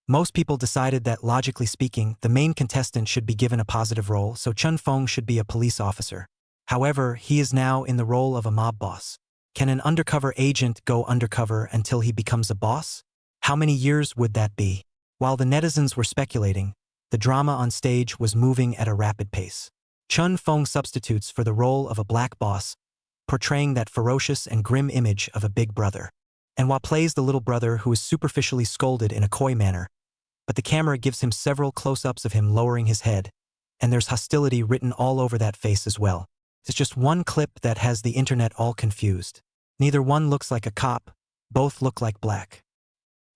Most people decided that, logically speaking, the main contestant should be given a positive role, so Chun Feng should be a police officer. However, he is now in the role of a mob boss. Can an undercover agent go undercover until he becomes a boss? How many years would that be? While the netizens were speculating, the drama on stage was moving at a rapid pace. Chun Feng substitutes for the role of a black boss, portraying that ferocious and grim image of a big brother. And Hua plays the little brother who is superficially scolded in a coy manner, but the camera gives him several close-ups of him lowering his head, and there's hostility written all over that face as well. It's just one clip that has the internet all confused. Neither one looks like a cop, both look like black.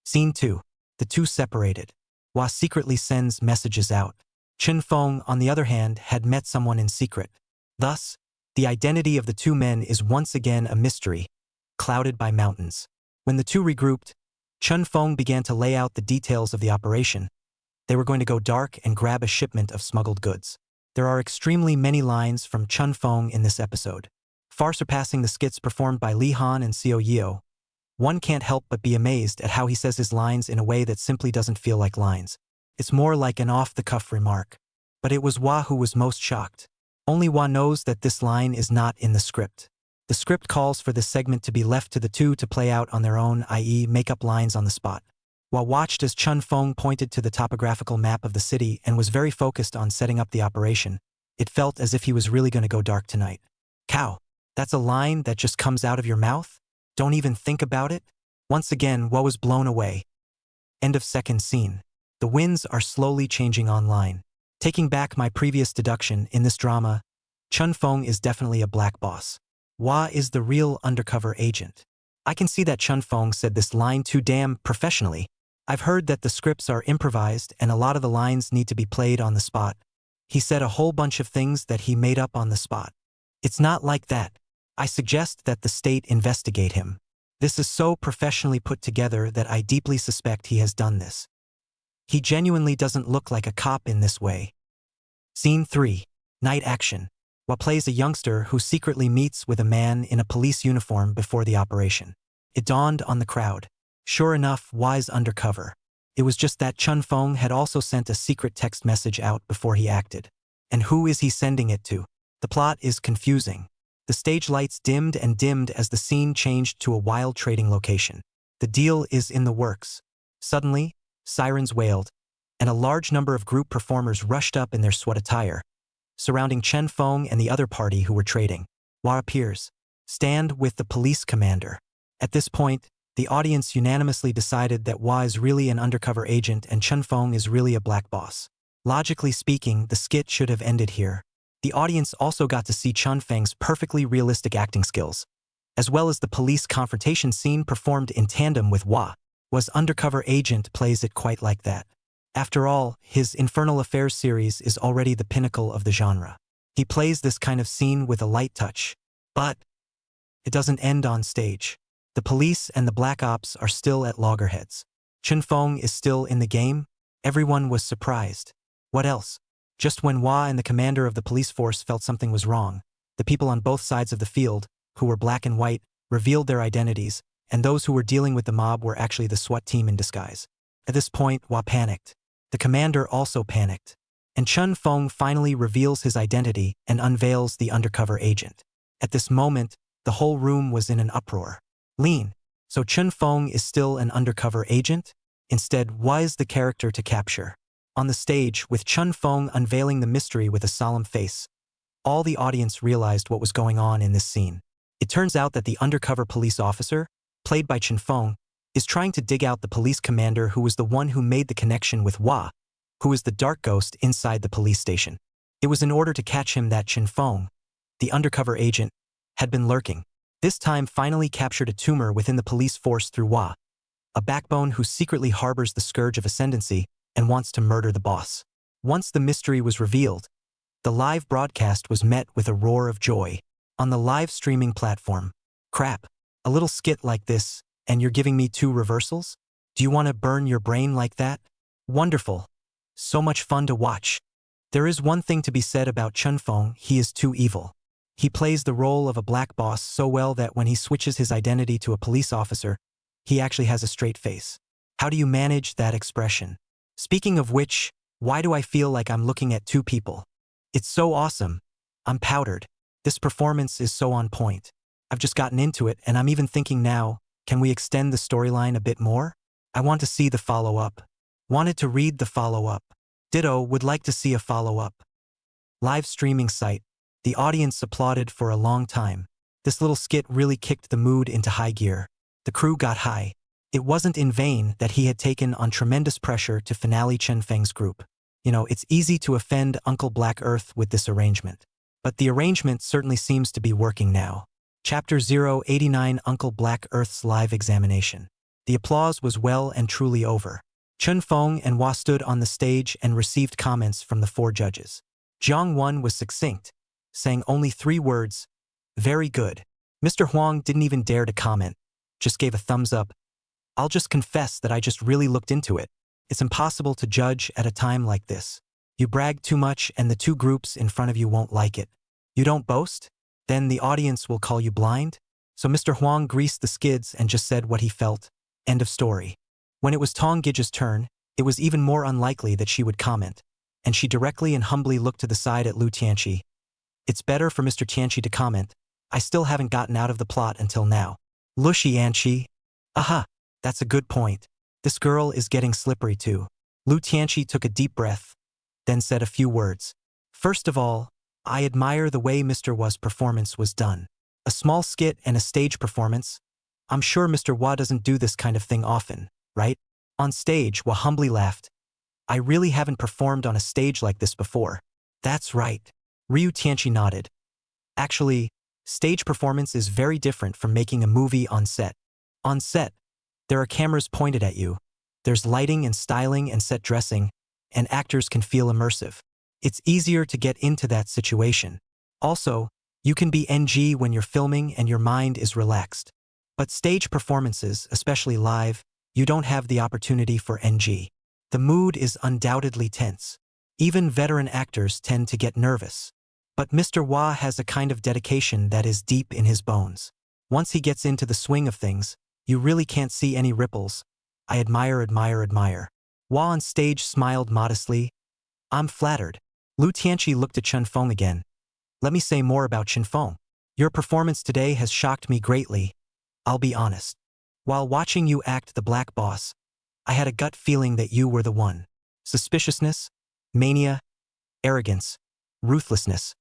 Scene 2. The two separated. Hua secretly sends messages out. Chun Feng, on the other hand, had met someone in secret. Thus, the identity of the two men is once again a mystery, clouded by mountains. When the two regrouped, Chun Feng began to lay out the details of the operation. They were going to go dark and grab a shipment of smuggled goods. There are extremely many lines from Chun Feng in this episode, far surpassing the skits performed by Li Han and Xiao Yeo. One can't help but be amazed at how he says his lines in a way that simply doesn't feel like lines. It's more like an off-the-cuff remark. But it was Hua who was most shocked. Only Hua knows that this line is not in the script. The script calls for this segment to be left to the two to play out on their own, i.e. make up lines on the spot. Hua watched as Chun Feng pointed to the topographical map of the city and was very focused on setting up the operation. It felt as if he was really going to go dark tonight. Cow, that's a line that just comes out of your mouth? Don't even think about it? Once again, Hua was blown away. End of second scene. The winds are slowly changing online. Taking back my previous deduction, in this drama, Chun Feng is definitely a black boss. Hua is the real undercover agent. I can see that Chun Feng said this line too damn professionally. I've heard that the scripts are improvised and a lot of the lines need to be played on the spot. He said a whole bunch of things that he made up on the spot. It's not like that. I suggest that the state investigate him. This is so professionally put together that I deeply suspect he has done this. He genuinely doesn't look like a cop in this way. Scene 3. Night action. Hwa plays a youngster who secretly meets with a man in a police uniform before the operation. It dawned on the crowd. Sure enough, Hwa's undercover. It was just that Chun Fong had also sent a secret text message out before he acted. And who is he sending it to? The plot is confusing. The stage lights dimmed and dimmed as the scene changed to a wild trading location. The deal is in the works. Suddenly, sirens wailed, and a large number of group performers rushed up in their SWAT attire, surrounding Chen Fong and the other party who were trading. Hwa appears. Stand with the police commander. At this point, the audience unanimously decided that Hwa is really an undercover agent and Chen Fong is really a black boss. Logically speaking, the skit should have ended here. The audience also got to see Chun Feng's perfectly realistic acting skills, as well as the police confrontation scene performed in tandem with Hwa. Hwa's undercover agent plays it quite like that. After all, his Infernal Affairs series is already the pinnacle of the genre. He plays this kind of scene with a light touch. But it doesn't end on stage. The police and the black ops are still at loggerheads. Chen Fong is still in the game. Everyone was surprised. What else? Just when Hwa and the commander of the police force felt something was wrong, the people on both sides of the field, who were black and white, revealed their identities, and those who were dealing with the mob were actually the SWAT team in disguise. At this point, Hwa panicked. The commander also panicked. And Chun Fong finally reveals his identity and unveils the undercover agent. At this moment, the whole room was in an uproar. Lean. So Chun Fong is still an undercover agent? Instead, Hwa is the character to capture. On the stage, with Chun Fong unveiling the mystery with a solemn face, all the audience realized what was going on in this scene. It turns out that the undercover police officer, played by Chun Fong, is trying to dig out the police commander who was the one who made the connection with Hwa, who is the dark ghost inside the police station. It was in order to catch him that Chun Fong, the undercover agent, had been lurking. This time finally captured a tumor within the police force through Hwa, a backbone who secretly harbors the scourge of ascendancy and wants to murder the boss. Once the mystery was revealed, the live broadcast was met with a roar of joy. On the live streaming platform, crap, a little skit like this, and you're giving me 2 reversals? Do you want to burn your brain like that? Wonderful. So much fun to watch. There is one thing to be said about Chun Fong: he is too evil. He plays the role of a black boss so well that when he switches his identity to a police officer, he actually has a straight face. How do you manage that expression? Speaking of which, why do I feel like I'm looking at 2 people? It's so awesome. I'm powdered. This performance is so on point. I've just gotten into it and I'm even thinking now, can we extend the storyline a bit more? I want to see the follow-up. Wanted to read the follow-up. Ditto, would like to see a follow-up. Live streaming site. The audience applauded for a long time. This little skit really kicked the mood into high gear. The crew got high. It wasn't in vain that he had taken on tremendous pressure to finale Chen Feng's group. You know, it's easy to offend Uncle Black Earth with this arrangement. But the arrangement certainly seems to be working now. Chapter 089, Uncle Black Earth's live examination. The applause was well and truly over. Chun Fong and Hwa stood on the stage and received comments from the 4 judges. Jiang Wan was succinct, saying only 3 words, "Very good." Mr. Huang didn't even dare to comment, just gave a thumbs up. I'll just confess that I just really looked into it. It's impossible to judge at a time like this. You brag too much and the 2 groups in front of you won't like it. You don't boast? Then the audience will call you blind? So Mr. Huang greased the skids and just said what he felt. End of story. When it was Tong Gij's turn, it was even more unlikely that she would comment, and she directly and humbly looked to the side at Lu Tianqi. It's better for Mr. Tianqi to comment. I still haven't gotten out of the plot until now. Lu Tianqi. Aha, that's a good point. This girl is getting slippery too. Lu Tianqi took a deep breath, then said a few words. First of all, I admire the way Mr. Hwa's performance was done. A small skit and a stage performance. I'm sure Mr. Hwa doesn't do this kind of thing often, right? On stage, Hwa humbly laughed. I really haven't performed on a stage like this before. That's right. Ryu Tianqi nodded. Actually, stage performance is very different from making a movie on set. On set, there are cameras pointed at you. There's lighting and styling and set dressing, and actors can feel immersive. It's easier to get into that situation. Also, you can be NG when you're filming and your mind is relaxed. But stage performances, especially live, you don't have the opportunity for NG. The mood is undoubtedly tense. Even veteran actors tend to get nervous. But Mr. Hua has a kind of dedication that is deep in his bones. Once he gets into the swing of things, you really can't see any ripples. I admire. Hua on stage smiled modestly. I'm flattered. Lu Tianqi looked at Chen Feng again. Let me say more about Chen Feng. Your performance today has shocked me greatly. I'll be honest. While watching you act the black boss, I had a gut feeling that you were the one. Suspiciousness, mania, arrogance, ruthlessness.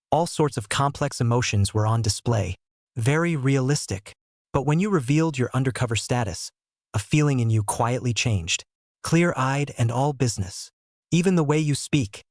All sorts of complex emotions were on display. Very realistic. But when you revealed your undercover status, a feeling in you quietly changed. Clear-eyed and all business. Even the way you speak,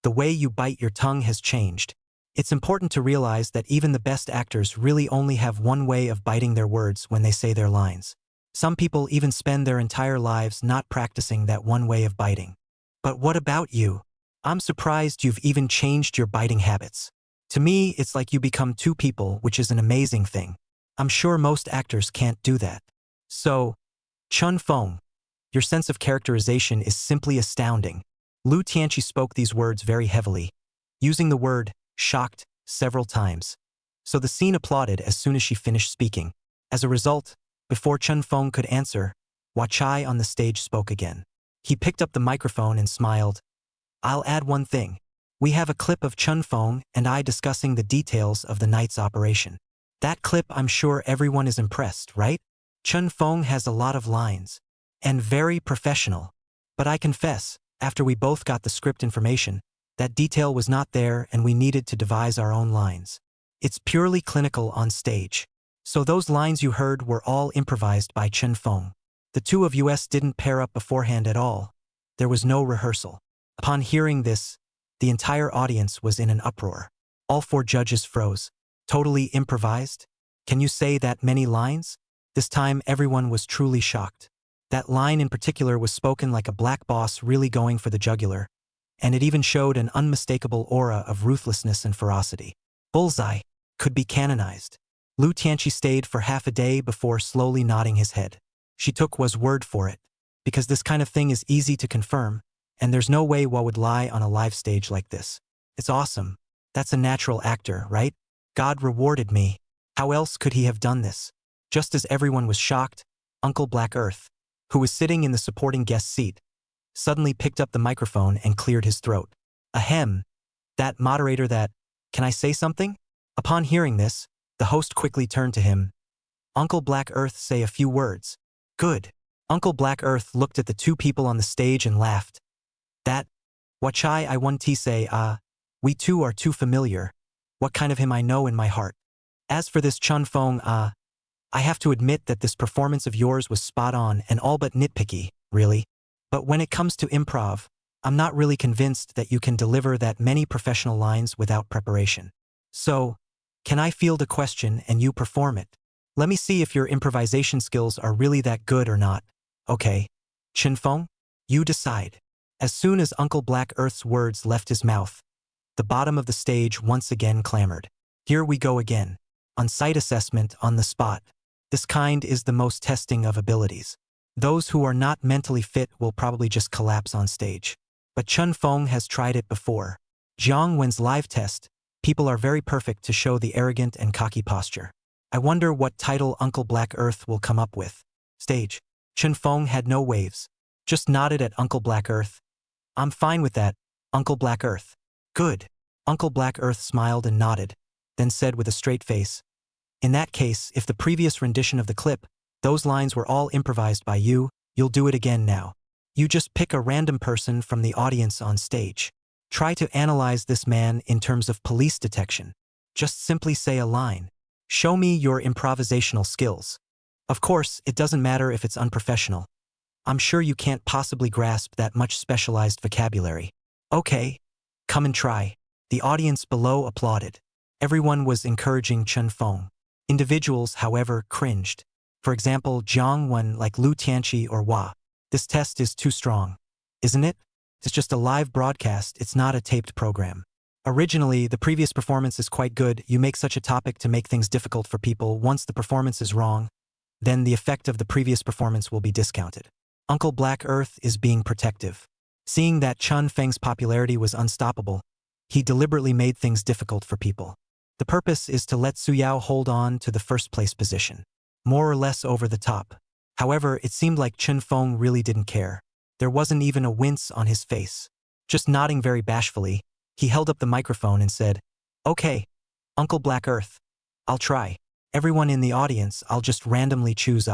the way you bite your tongue has changed. It's important to realize that even the best actors really only have one way of biting their words when they say their lines. Some people even spend their entire lives not practicing that one way of biting. But what about you? I'm surprised you've even changed your biting habits. To me, it's like you become two people, which is an amazing thing. I'm sure most actors can't do that. So, Chen Feng, your sense of characterization is simply astounding. Lu Tianqi spoke these words very heavily, using the word shocked several times. So the scene applauded as soon as she finished speaking. As a result, before Chen Feng could answer, Hua Chai on the stage spoke again. He picked up the microphone and smiled. I'll add one thing. We have a clip of Chen Feng and I discussing the details of the night's operation. That clip, I'm sure everyone is impressed, right? Chen Feng has a lot of lines. And very professional. But I confess, after we both got the script information, that detail was not there and we needed to devise our own lines. It's purely clinical on stage. So those lines you heard were all improvised by Chen Feng. The two of us didn't pair up beforehand at all. There was no rehearsal. Upon hearing this, the entire audience was in an uproar. All four judges froze. Totally improvised? Can you say that many lines? This time everyone was truly shocked. That line in particular was spoken like a black boss really going for the jugular, and it even showed an unmistakable aura of ruthlessness and ferocity. Bullseye could be canonized. Lu Tianqi stayed for half a day before slowly nodding his head. She took Hua's word for it, because this kind of thing is easy to confirm, and there's no way Hua would lie on a live stage like this. It's awesome. That's a natural actor, right? God rewarded me. How else could he have done this? Just as everyone was shocked, Uncle Black Earth, who was sitting in the supporting guest seat, suddenly picked up the microphone and cleared his throat. Ahem. That moderator that, can I say something? Upon hearing this, the host quickly turned to him. Uncle Black Earth, say a few words. Good. Uncle Black Earth looked at the two people on the stage and laughed. That, what chai I want to say, we two are too familiar. What kind of him I know in my heart. As for this Chen Feng, I have to admit that this performance of yours was spot on and all but nitpicky, really. But when it comes to improv, I'm not really convinced that you can deliver that many professional lines without preparation. So, can I field a question and you perform it? Let me see if your improvisation skills are really that good or not. Okay. Chen Feng, you decide. As soon as Uncle Black Earth's words left his mouth, the bottom of the stage once again clamored. Here we go again. On-site assessment on the spot. This kind is the most testing of abilities. Those who are not mentally fit will probably just collapse on stage. But Chen Feng has tried it before. Jiang Wen's live test, people are very perfect to show the arrogant and cocky posture. I wonder what title Uncle Black Earth will come up with. Stage. Chen Feng had no waves. Just nodded at Uncle Black Earth. I'm fine with that, Uncle Black Earth. Good. Uncle Black Earth smiled and nodded, then said with a straight face. In that case, if the previous rendition of the clip, those lines were all improvised by you, you'll do it again now. You just pick a random person from the audience on stage. Try to analyze this man in terms of police detection. Just simply say a line. Show me your improvisational skills. Of course, it doesn't matter if it's unprofessional. I'm sure you can't possibly grasp that much specialized vocabulary. Okay, come and try. The audience below applauded. Everyone was encouraging Chen Feng. Individuals, however, cringed. For example, Jiang Wen like Lu Tianqi or Hua. This test is too strong. Isn't it? It's just a live broadcast, it's not a taped program. Originally, the previous performance is quite good. You make such a topic to make things difficult for people. Once the performance is wrong, then the effect of the previous performance will be discounted. Uncle Black Earth is being protective. Seeing that Chun Feng's popularity was unstoppable, he deliberately made things difficult for people. The purpose is to let Su Yao hold on to the first place position. More or less over the top. However, it seemed like Chun Feng really didn't care. There wasn't even a wince on his face. Just nodding very bashfully, he held up the microphone and said, "Okay, Uncle Black Earth. I'll try. Everyone in the audience, I'll just randomly choose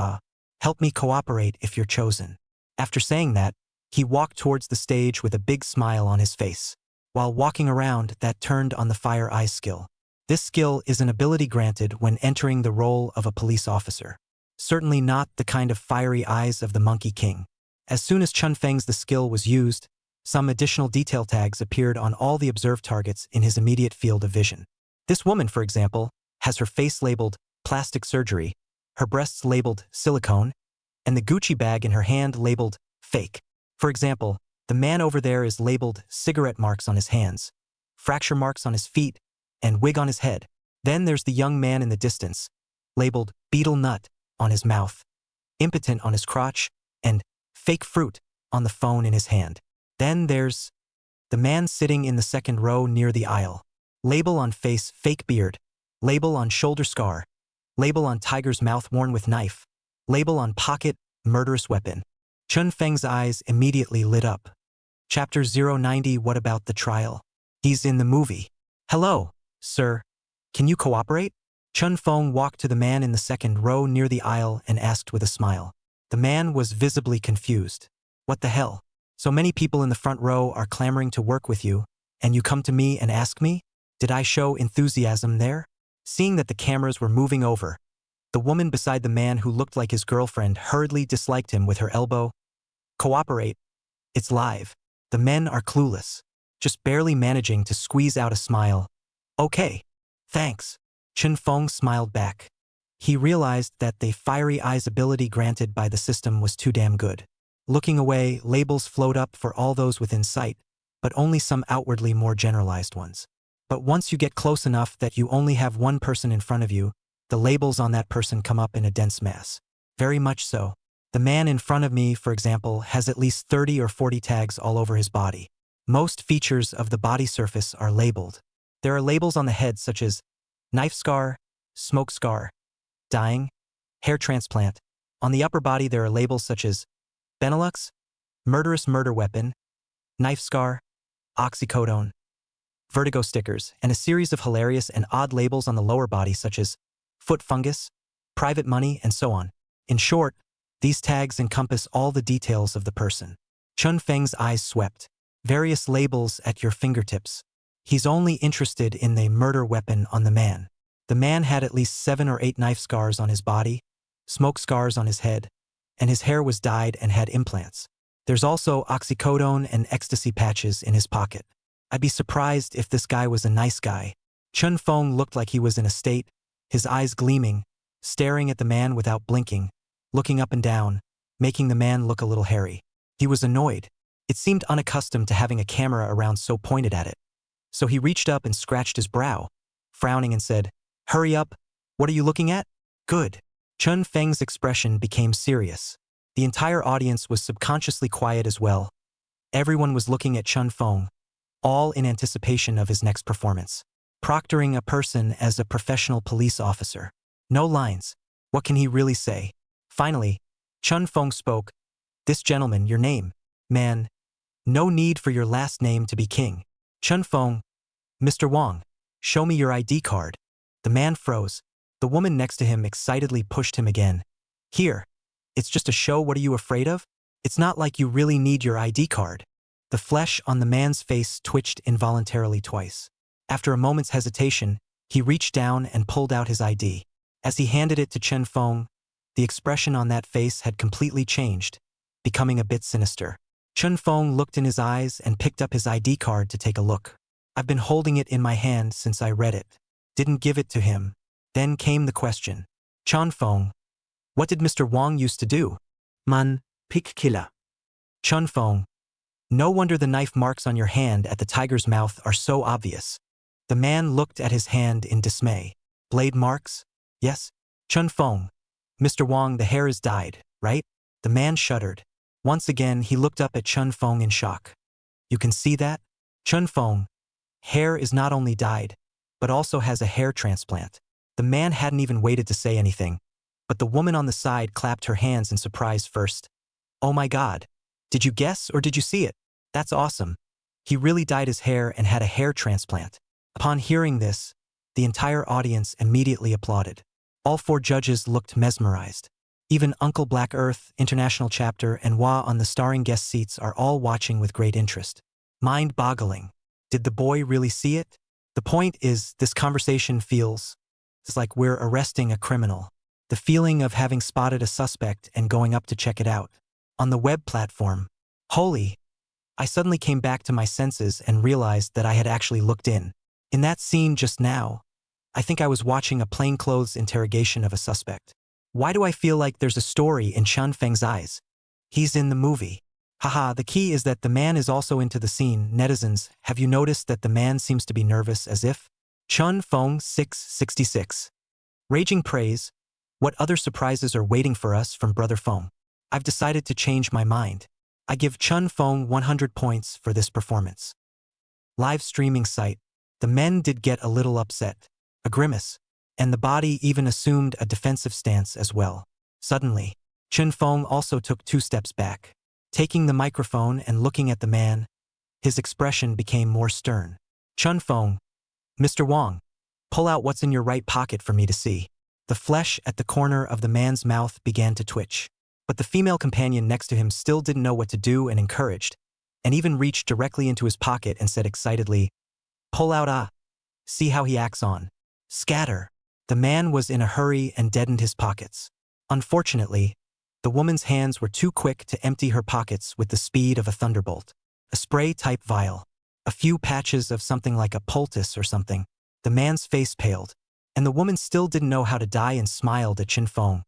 help me cooperate if you're chosen." After saying that, he walked towards the stage with a big smile on his face. While walking around, that turned on the Fire Eyes skill. This skill is an ability granted when entering the role of a police officer. Certainly not the kind of fiery eyes of the Monkey King. As soon as Chun Feng's the skill was used, some additional detail tags appeared on all the observed targets in his immediate field of vision. This woman, for example, has her face labeled plastic surgery, her breasts labeled silicone, and the Gucci bag in her hand labeled fake. For example, the man over there is labeled cigarette marks on his hands, fracture marks on his feet, and wig on his head. Then there's the young man in the distance, labeled beetle nut on his mouth, impotent on his crotch, and fake fruit on the phone in his hand. Then there's the man sitting in the second row near the aisle. Label on face, fake beard. Label on shoulder scar. Label on tiger's mouth worn with knife. Label on pocket, murderous weapon. Chun Feng's eyes immediately lit up. Chapter 090. What about the trial? He's in the movie. "Hello, sir. Can you cooperate?" Chun Feng walked to the man in the second row near the aisle and asked with a smile. The man was visibly confused. "What the hell? So many people in the front row are clamoring to work with you, and you come to me and ask me? Did I show enthusiasm there?" Seeing that the cameras were moving over, the woman beside the man who looked like his girlfriend hurriedly disliked him with her elbow. "Cooperate. It's live. The men are clueless." Just barely managing to squeeze out a smile. "Okay. Thanks." Chun Feng smiled back. He realized that the fiery eyes ability granted by the system was too damn good. Looking away, labels float up for all those within sight, but only some outwardly more generalized ones. But once you get close enough that you only have one person in front of you, the labels on that person come up in a dense mass. Very much so. The man in front of me, for example, has at least 30 or 40 tags all over his body. Most features of the body surface are labeled. There are labels on the head such as knife scar, smoke scar, dying, hair transplant. On the upper body there are labels such as Benelux, murderous murder weapon, knife scar, oxycodone, vertigo stickers, and a series of hilarious and odd labels on the lower body such as foot fungus, private money, and so on. In short, these tags encompass all the details of the person. Chun Feng's eyes swept. Various labels at your fingertips. He's only interested in the murder weapon on the man. The man had at least 7 or 8 knife scars on his body, smoke scars on his head, and his hair was dyed and had implants. There's also oxycodone and ecstasy patches in his pocket. I'd be surprised if this guy was a nice guy. Chun Feng looked like he was in a state, his eyes gleaming, staring at the man without blinking, looking up and down, making the man look a little hairy. He was annoyed. It seemed unaccustomed to having a camera around so pointed at it. So he reached up and scratched his brow, frowning and said, "Hurry up. What are you looking at?" "Good." Chun Feng's expression became serious. The entire audience was subconsciously quiet as well. Everyone was looking at Chun Feng, all in anticipation of his next performance. Proctoring a person as a professional police officer. No lines. What can he really say? Finally, Chun Feng spoke. "This gentleman, your name, man. No need for your last name to be king." Chun Feng, "Mr. Wang, show me your ID card." The man froze. The woman next to him excitedly pushed him again. "Here. It's just a show. What are you afraid of? It's not like you really need your ID card." The flesh on the man's face twitched involuntarily twice. After a moment's hesitation, he reached down and pulled out his ID. As he handed it to Chun Feng, the expression on that face had completely changed, becoming a bit sinister. Chun Feng looked in his eyes and picked up his ID card to take a look. "I've been holding it in my hand since I read it. Didn't give it to him." Then came the question. "Chun Feng, what did Mr. Wang used to do?" Man, pick killer. Chun Feng, "No wonder the knife marks on your hand at the tiger's mouth are so obvious." The man looked at his hand in dismay. "Blade marks? Yes." Chun Feng, "Mr. Wang, the hair is dyed, right?" The man shuddered. Once again, he looked up at Chun Feng in shock. You can see that? Chun Feng, hair is not only dyed, but also has a hair transplant. The man hadn't even waited to say anything, but the woman on the side clapped her hands in surprise first. Oh my God. Did you guess or did you see it? That's awesome. He really dyed his hair and had a hair transplant. Upon hearing this, the entire audience immediately applauded. All 4 judges looked mesmerized. Even Uncle Black Earth, International Chapter, and Wa on the starring guest seats are all watching with great interest. Mind-boggling. Did the boy really see it? The point is, this conversation feels like we're arresting a criminal. The feeling of having spotted a suspect and going up to check it out. On the web platform. Holy! I suddenly came back to my senses and realized that I had actually looked in. In that scene just now, I think I was watching a plainclothes interrogation of a suspect. Why do I feel like there's a story in Chun Feng's eyes? He's in the movie. Haha, the key is that the man is also into the scene. Netizens, have you noticed that the man seems to be nervous as if? Chun Feng 666. Raging praise. What other surprises are waiting for us from Brother Feng? I've decided to change my mind. I give Chun Feng 100 points for this performance. Live streaming site. The men did get a little upset. A grimace. And the body even assumed a defensive stance as well. Suddenly, Chun Feng also took 2 steps back. Taking the microphone and looking at the man, his expression became more stern. Chun Feng, Mr. Wong, pull out what's in your right pocket for me to see. The flesh at the corner of the man's mouth began to twitch. But the female companion next to him still didn't know what to do and encouraged, and even reached directly into his pocket and said excitedly, pull out see how he acts on. Scatter. The man was in a hurry and deadened his pockets. Unfortunately, the woman's hands were too quick to empty her pockets with the speed of a thunderbolt. A spray-type vial. A few patches of something like a poultice or something. The man's face paled, and the woman still didn't know how to die and smiled at Chun Feng.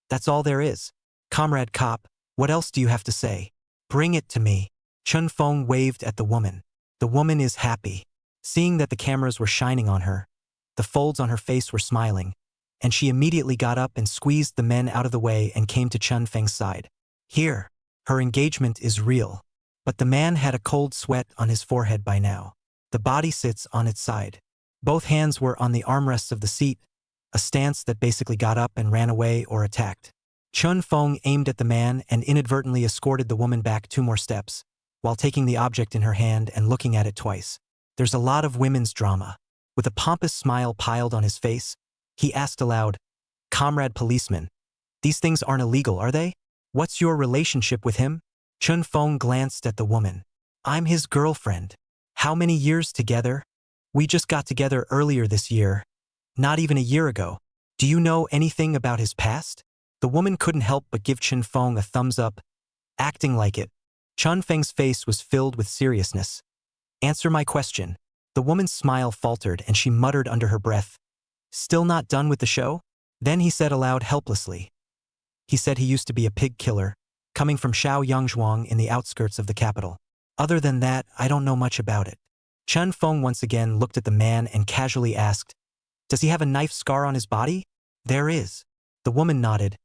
That's all there is. Comrade Cop, what else do you have to say? Bring it to me. Chun Feng waved at the woman. The woman is happy. Seeing that the cameras were shining on her, the folds on her face were smiling, and she immediately got up and squeezed the men out of the way and came to Chun Feng's side. Here, her engagement is real. But the man had a cold sweat on his forehead by now. The body sits on its side. Both hands were on the armrests of the seat, a stance that basically got up and ran away or attacked. Chun Feng aimed at the man and inadvertently escorted the woman back 2 more steps, while taking the object in her hand and looking at it twice. There's a lot of women's drama. With a pompous smile piled on his face, he asked aloud, Comrade policeman, these things aren't illegal, are they? What's your relationship with him? Chun Feng glanced at the woman. I'm his girlfriend. How many years together? We just got together earlier this year. Not even a year ago. Do you know anything about his past? The woman couldn't help but give Chun Feng a thumbs up, acting like it. Chun Feng's face was filled with seriousness. Answer my question. The woman's smile faltered and she muttered under her breath. Still not done with the show? Then he said aloud helplessly. He said he used to be a pig killer, coming from Shao Yangzhuang in the outskirts of the capital. Other than that, I don't know much about it. Chun Feng once again looked at the man and casually asked, Does he have a knife scar on his body? There is. The woman nodded.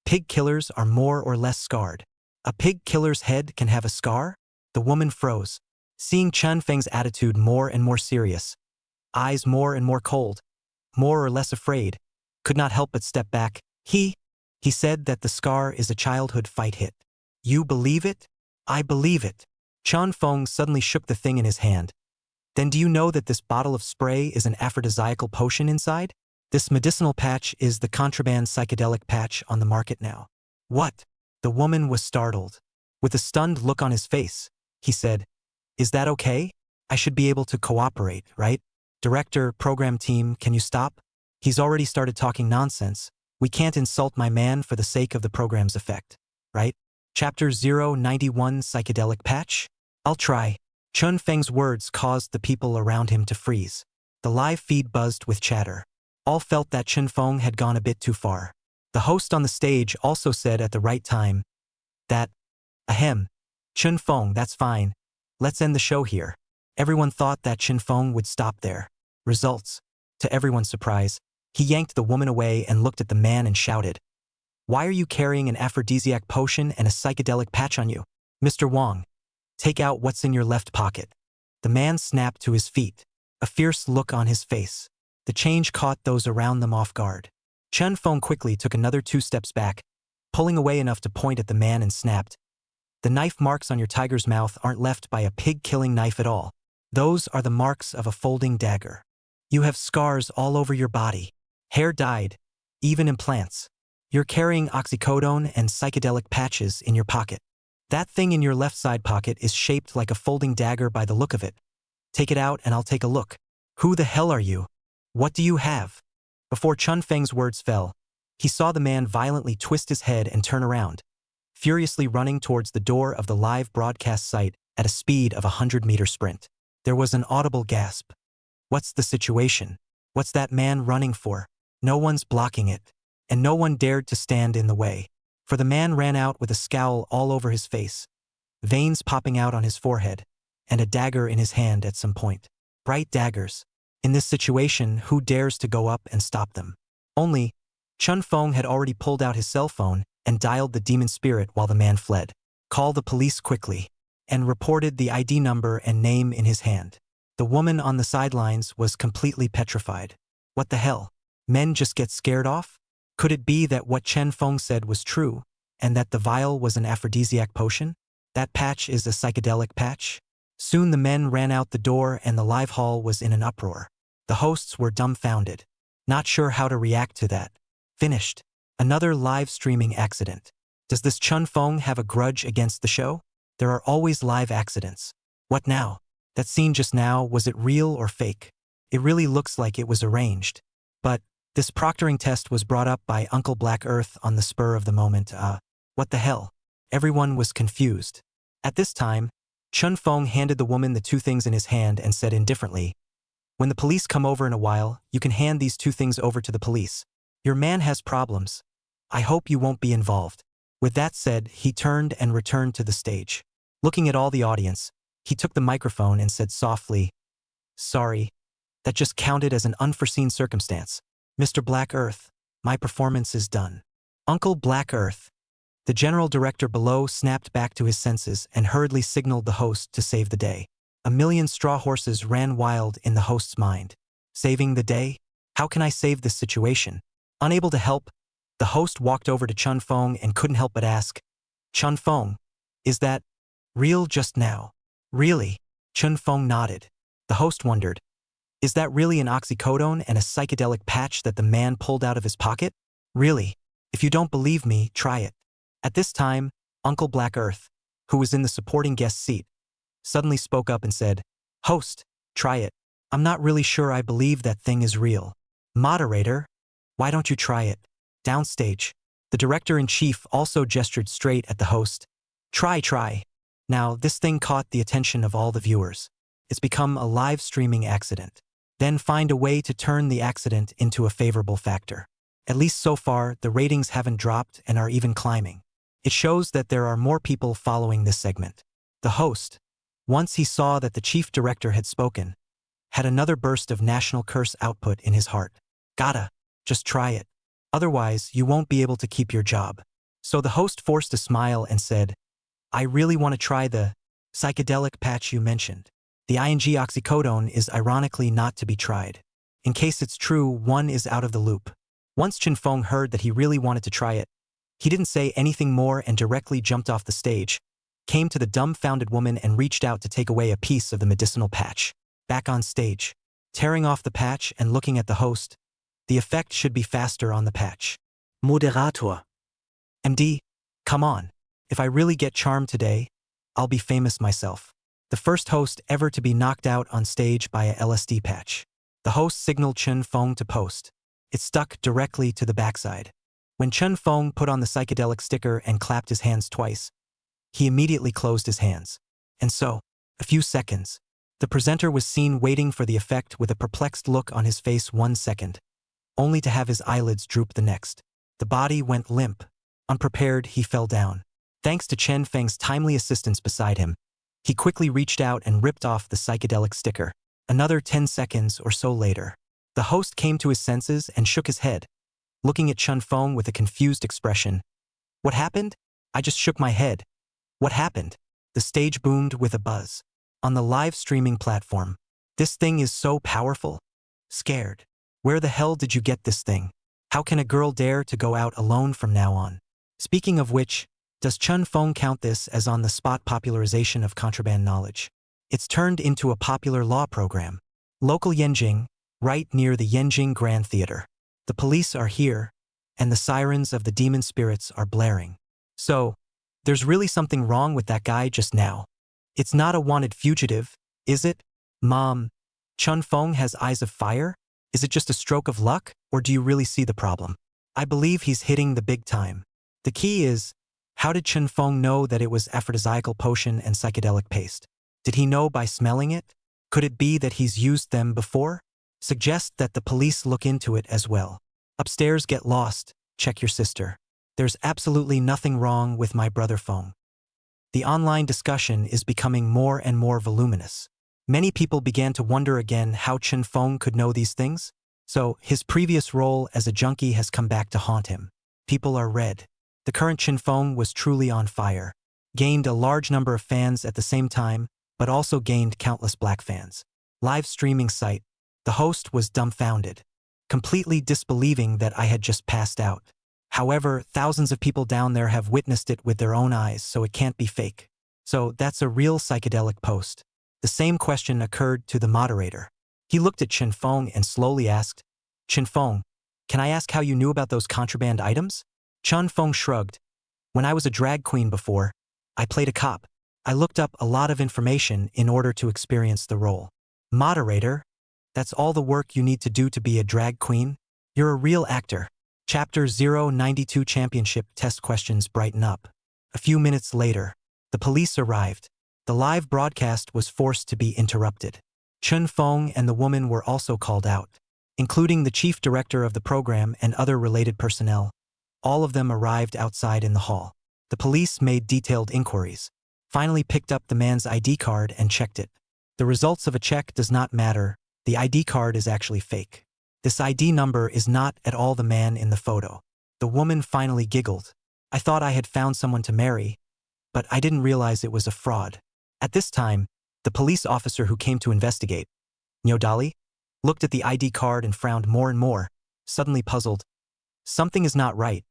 Pig killers are more or less scarred. A pig killer's head can have a scar? The woman froze, seeing Chun Feng's attitude more and more serious, eyes more and more cold, more or less afraid, could not help but step back. He said that the scar is a childhood fight hit. You believe it? I believe it. Chun Feng suddenly shook the thing in his hand. Then do you know that this bottle of spray is an aphrodisiacal potion inside? This medicinal patch is the contraband psychedelic patch on the market now. What? The woman was startled. With a stunned look on his face, he said, Is that okay? I should be able to cooperate, right? Director, program team, can you stop? He's already started talking nonsense. We can't insult my man for the sake of the program's effect, right? Chapter 091 Psychedelic Patch? I'll try. Chun Feng's words caused the people around him to freeze. The live feed buzzed with chatter. All felt that Chun Feng had gone a bit too far. The host on the stage also said at the right time that, Ahem, Chun Feng, that's fine. Let's end the show here. Everyone thought that Chun Feng would stop there. Results. To everyone's surprise, he yanked the woman away and looked at the man and shouted, Why are you carrying an aphrodisiac potion and a psychedelic patch on you? Mr. Wong, take out what's in your left pocket. The man snapped to his feet, a fierce look on his face. The change caught those around them off guard. Chen Feng quickly took another 2 steps back, pulling away enough to point at the man and snapped. The knife marks on your tiger's mouth aren't left by a pig-killing knife at all. Those are the marks of a folding dagger. You have scars all over your body, hair dyed, even implants. You're carrying oxycodone and psychedelic patches in your pocket. That thing in your left side pocket is shaped like a folding dagger by the look of it. Take it out and I'll take a look. Who the hell are you? What do you have? Before Chun Feng's words fell, he saw the man violently twist his head and turn around, furiously running towards the door of the live broadcast site at a speed of a 100-meter sprint. There was an audible gasp. What's the situation? What's that man running for? No one's blocking it, and no one dared to stand in the way. For the man ran out with a scowl all over his face, veins popping out on his forehead, and a dagger in his hand at some point. Bright daggers. In this situation, who dares to go up and stop them? Only, Chun Feng had already pulled out his cell phone and dialed the demon spirit while the man fled. Call the police quickly, and reported the ID number and name in his hand. The woman on the sidelines was completely petrified. What the hell? Men just get scared off? Could it be that what Chen Feng said was true, and that the vial was an aphrodisiac potion? That patch is a psychedelic patch? Soon the men ran out the door and the live hall was in an uproar. The hosts were dumbfounded, not sure how to react to that. Finished. Another live streaming accident. Does this Chun Feng have a grudge against the show? There are always live accidents. What now? That scene just now, was it real or fake? It really looks like it was arranged. But this proctoring test was brought up by Uncle Black Earth on the spur of the moment. What the hell? Everyone was confused. At this time, Chun Feng handed the woman the 2 things in his hand and said indifferently, "When the police come over in a while, you can hand these 2 things over to the police. Your man has problems. I hope you won't be involved." With that said, he turned and returned to the stage. Looking at all the audience, he took the microphone and said softly, "Sorry, that just counted as an unforeseen circumstance. Mr. Black Earth, my performance is done." Uncle Black Earth. The general director below snapped back to his senses and hurriedly signaled the host to save the day. A million straw horses ran wild in the host's mind. Saving the day? How can I save this situation? Unable to help, the host walked over to Chun Feng and couldn't help but ask, "Chun Feng, is that real just now?" "Really?" Chun Feng nodded. The host wondered, "Is that really an oxycodone and a psychedelic patch that the man pulled out of his pocket?" "Really? If you don't believe me, try it." At this time, Uncle Black Earth, who was in the supporting guest seat, suddenly spoke up and said, "Host, try it. I'm not really sure I believe that thing is real." "Moderator, why don't you try it?" Downstage, the director-in-chief also gestured straight at the host. Try. Now, this thing caught the attention of all the viewers. It's become a live streaming accident. Then find a way to turn the accident into a favorable factor. At least so far, the ratings haven't dropped and are even climbing. It shows that there are more people following this segment. The host, once he saw that the chief director had spoken, had another burst of national curse output in his heart. Gotta, just try it. Otherwise, you won't be able to keep your job. So the host forced a smile and said, "I really want to try the psychedelic patch you mentioned. The ing oxycodone is ironically not to be tried. In case it's true, one is out of the loop." Once Chun Feng heard that he really wanted to try it, he didn't say anything more and directly jumped off the stage, came to the dumbfounded woman and reached out to take away a piece of the medicinal patch. Back on stage, tearing off the patch and looking at the host, the effect should be faster on the patch. Moderator. MD, come on. If I really get charmed today, I'll be famous myself. The first host ever to be knocked out on stage by a LSD patch. The host signaled Chun Feng to post. It stuck directly to the backside. When Chun Feng put on the psychedelic sticker and clapped his hands twice, he immediately closed his hands. And so, a few seconds, the presenter was seen waiting for the effect with a perplexed look on his face 1 second, only to have his eyelids droop the next. The body went limp. Unprepared, he fell down. Thanks to Chen Feng's timely assistance beside him, he quickly reached out and ripped off the psychedelic sticker. Another 10 seconds or so later, the host came to his senses and shook his head, looking at Chun Feng with a confused expression. What happened? I just shook my head. What happened? The stage boomed with a buzz. On the live streaming platform. This thing is so powerful. Scared. Where the hell did you get this thing? How can a girl dare to go out alone from now on? Speaking of which, does Chun Feng count this as on-the-spot popularization of contraband knowledge? It's turned into a popular law program. Local Yanjing, right near the Yanjing Grand Theater. The police are here, and the sirens of the demon spirits are blaring. So, there's really something wrong with that guy just now. It's not a wanted fugitive, is it? Mom, Chun Feng has eyes of fire? Is it just a stroke of luck, or do you really see the problem? I believe he's hitting the big time. The key is, how did Chun Feng know that it was aphrodisiacal potion and psychedelic paste? Did he know by smelling it? Could it be that he's used them before? Suggest that the police look into it as well. Upstairs, get lost, check your sister. There's absolutely nothing wrong with my brother Feng. The online discussion is becoming more and more voluminous. Many people began to wonder again how Chun Feng could know these things. So, his previous role as a junkie has come back to haunt him. People are red. The current Chun Feng was truly on fire. Gained a large number of fans at the same time, but also gained countless black fans. Live streaming site. The host was dumbfounded, completely disbelieving that I had just passed out. However, thousands of people down there have witnessed it with their own eyes, so it can't be fake. So that's a real psychedelic post. The same question occurred to the moderator. He looked at Chun Feng and slowly asked, Chun Feng, can I ask how you knew about those contraband items? Chun Feng shrugged. When I was a drag queen before, I played a cop. I looked up a lot of information in order to experience the role. Moderator? That's all the work you need to do to be a drag queen? You're a real actor. Chapter 092 Championship test questions brighten up. A few minutes later, the police arrived. The live broadcast was forced to be interrupted. Chun Feng and the woman were also called out, including the chief director of the program and other related personnel. All of them arrived outside in the hall. The police made detailed inquiries, finally picked up the man's ID card and checked it. The results of a check does not matter. The ID card is actually fake. This ID number is not at all the man in the photo. The woman finally giggled. I thought I had found someone to marry, but I didn't realize it was a fraud. At this time, the police officer who came to investigate, Nyodali, looked at the ID card and frowned more and more, suddenly puzzled. Something is not right.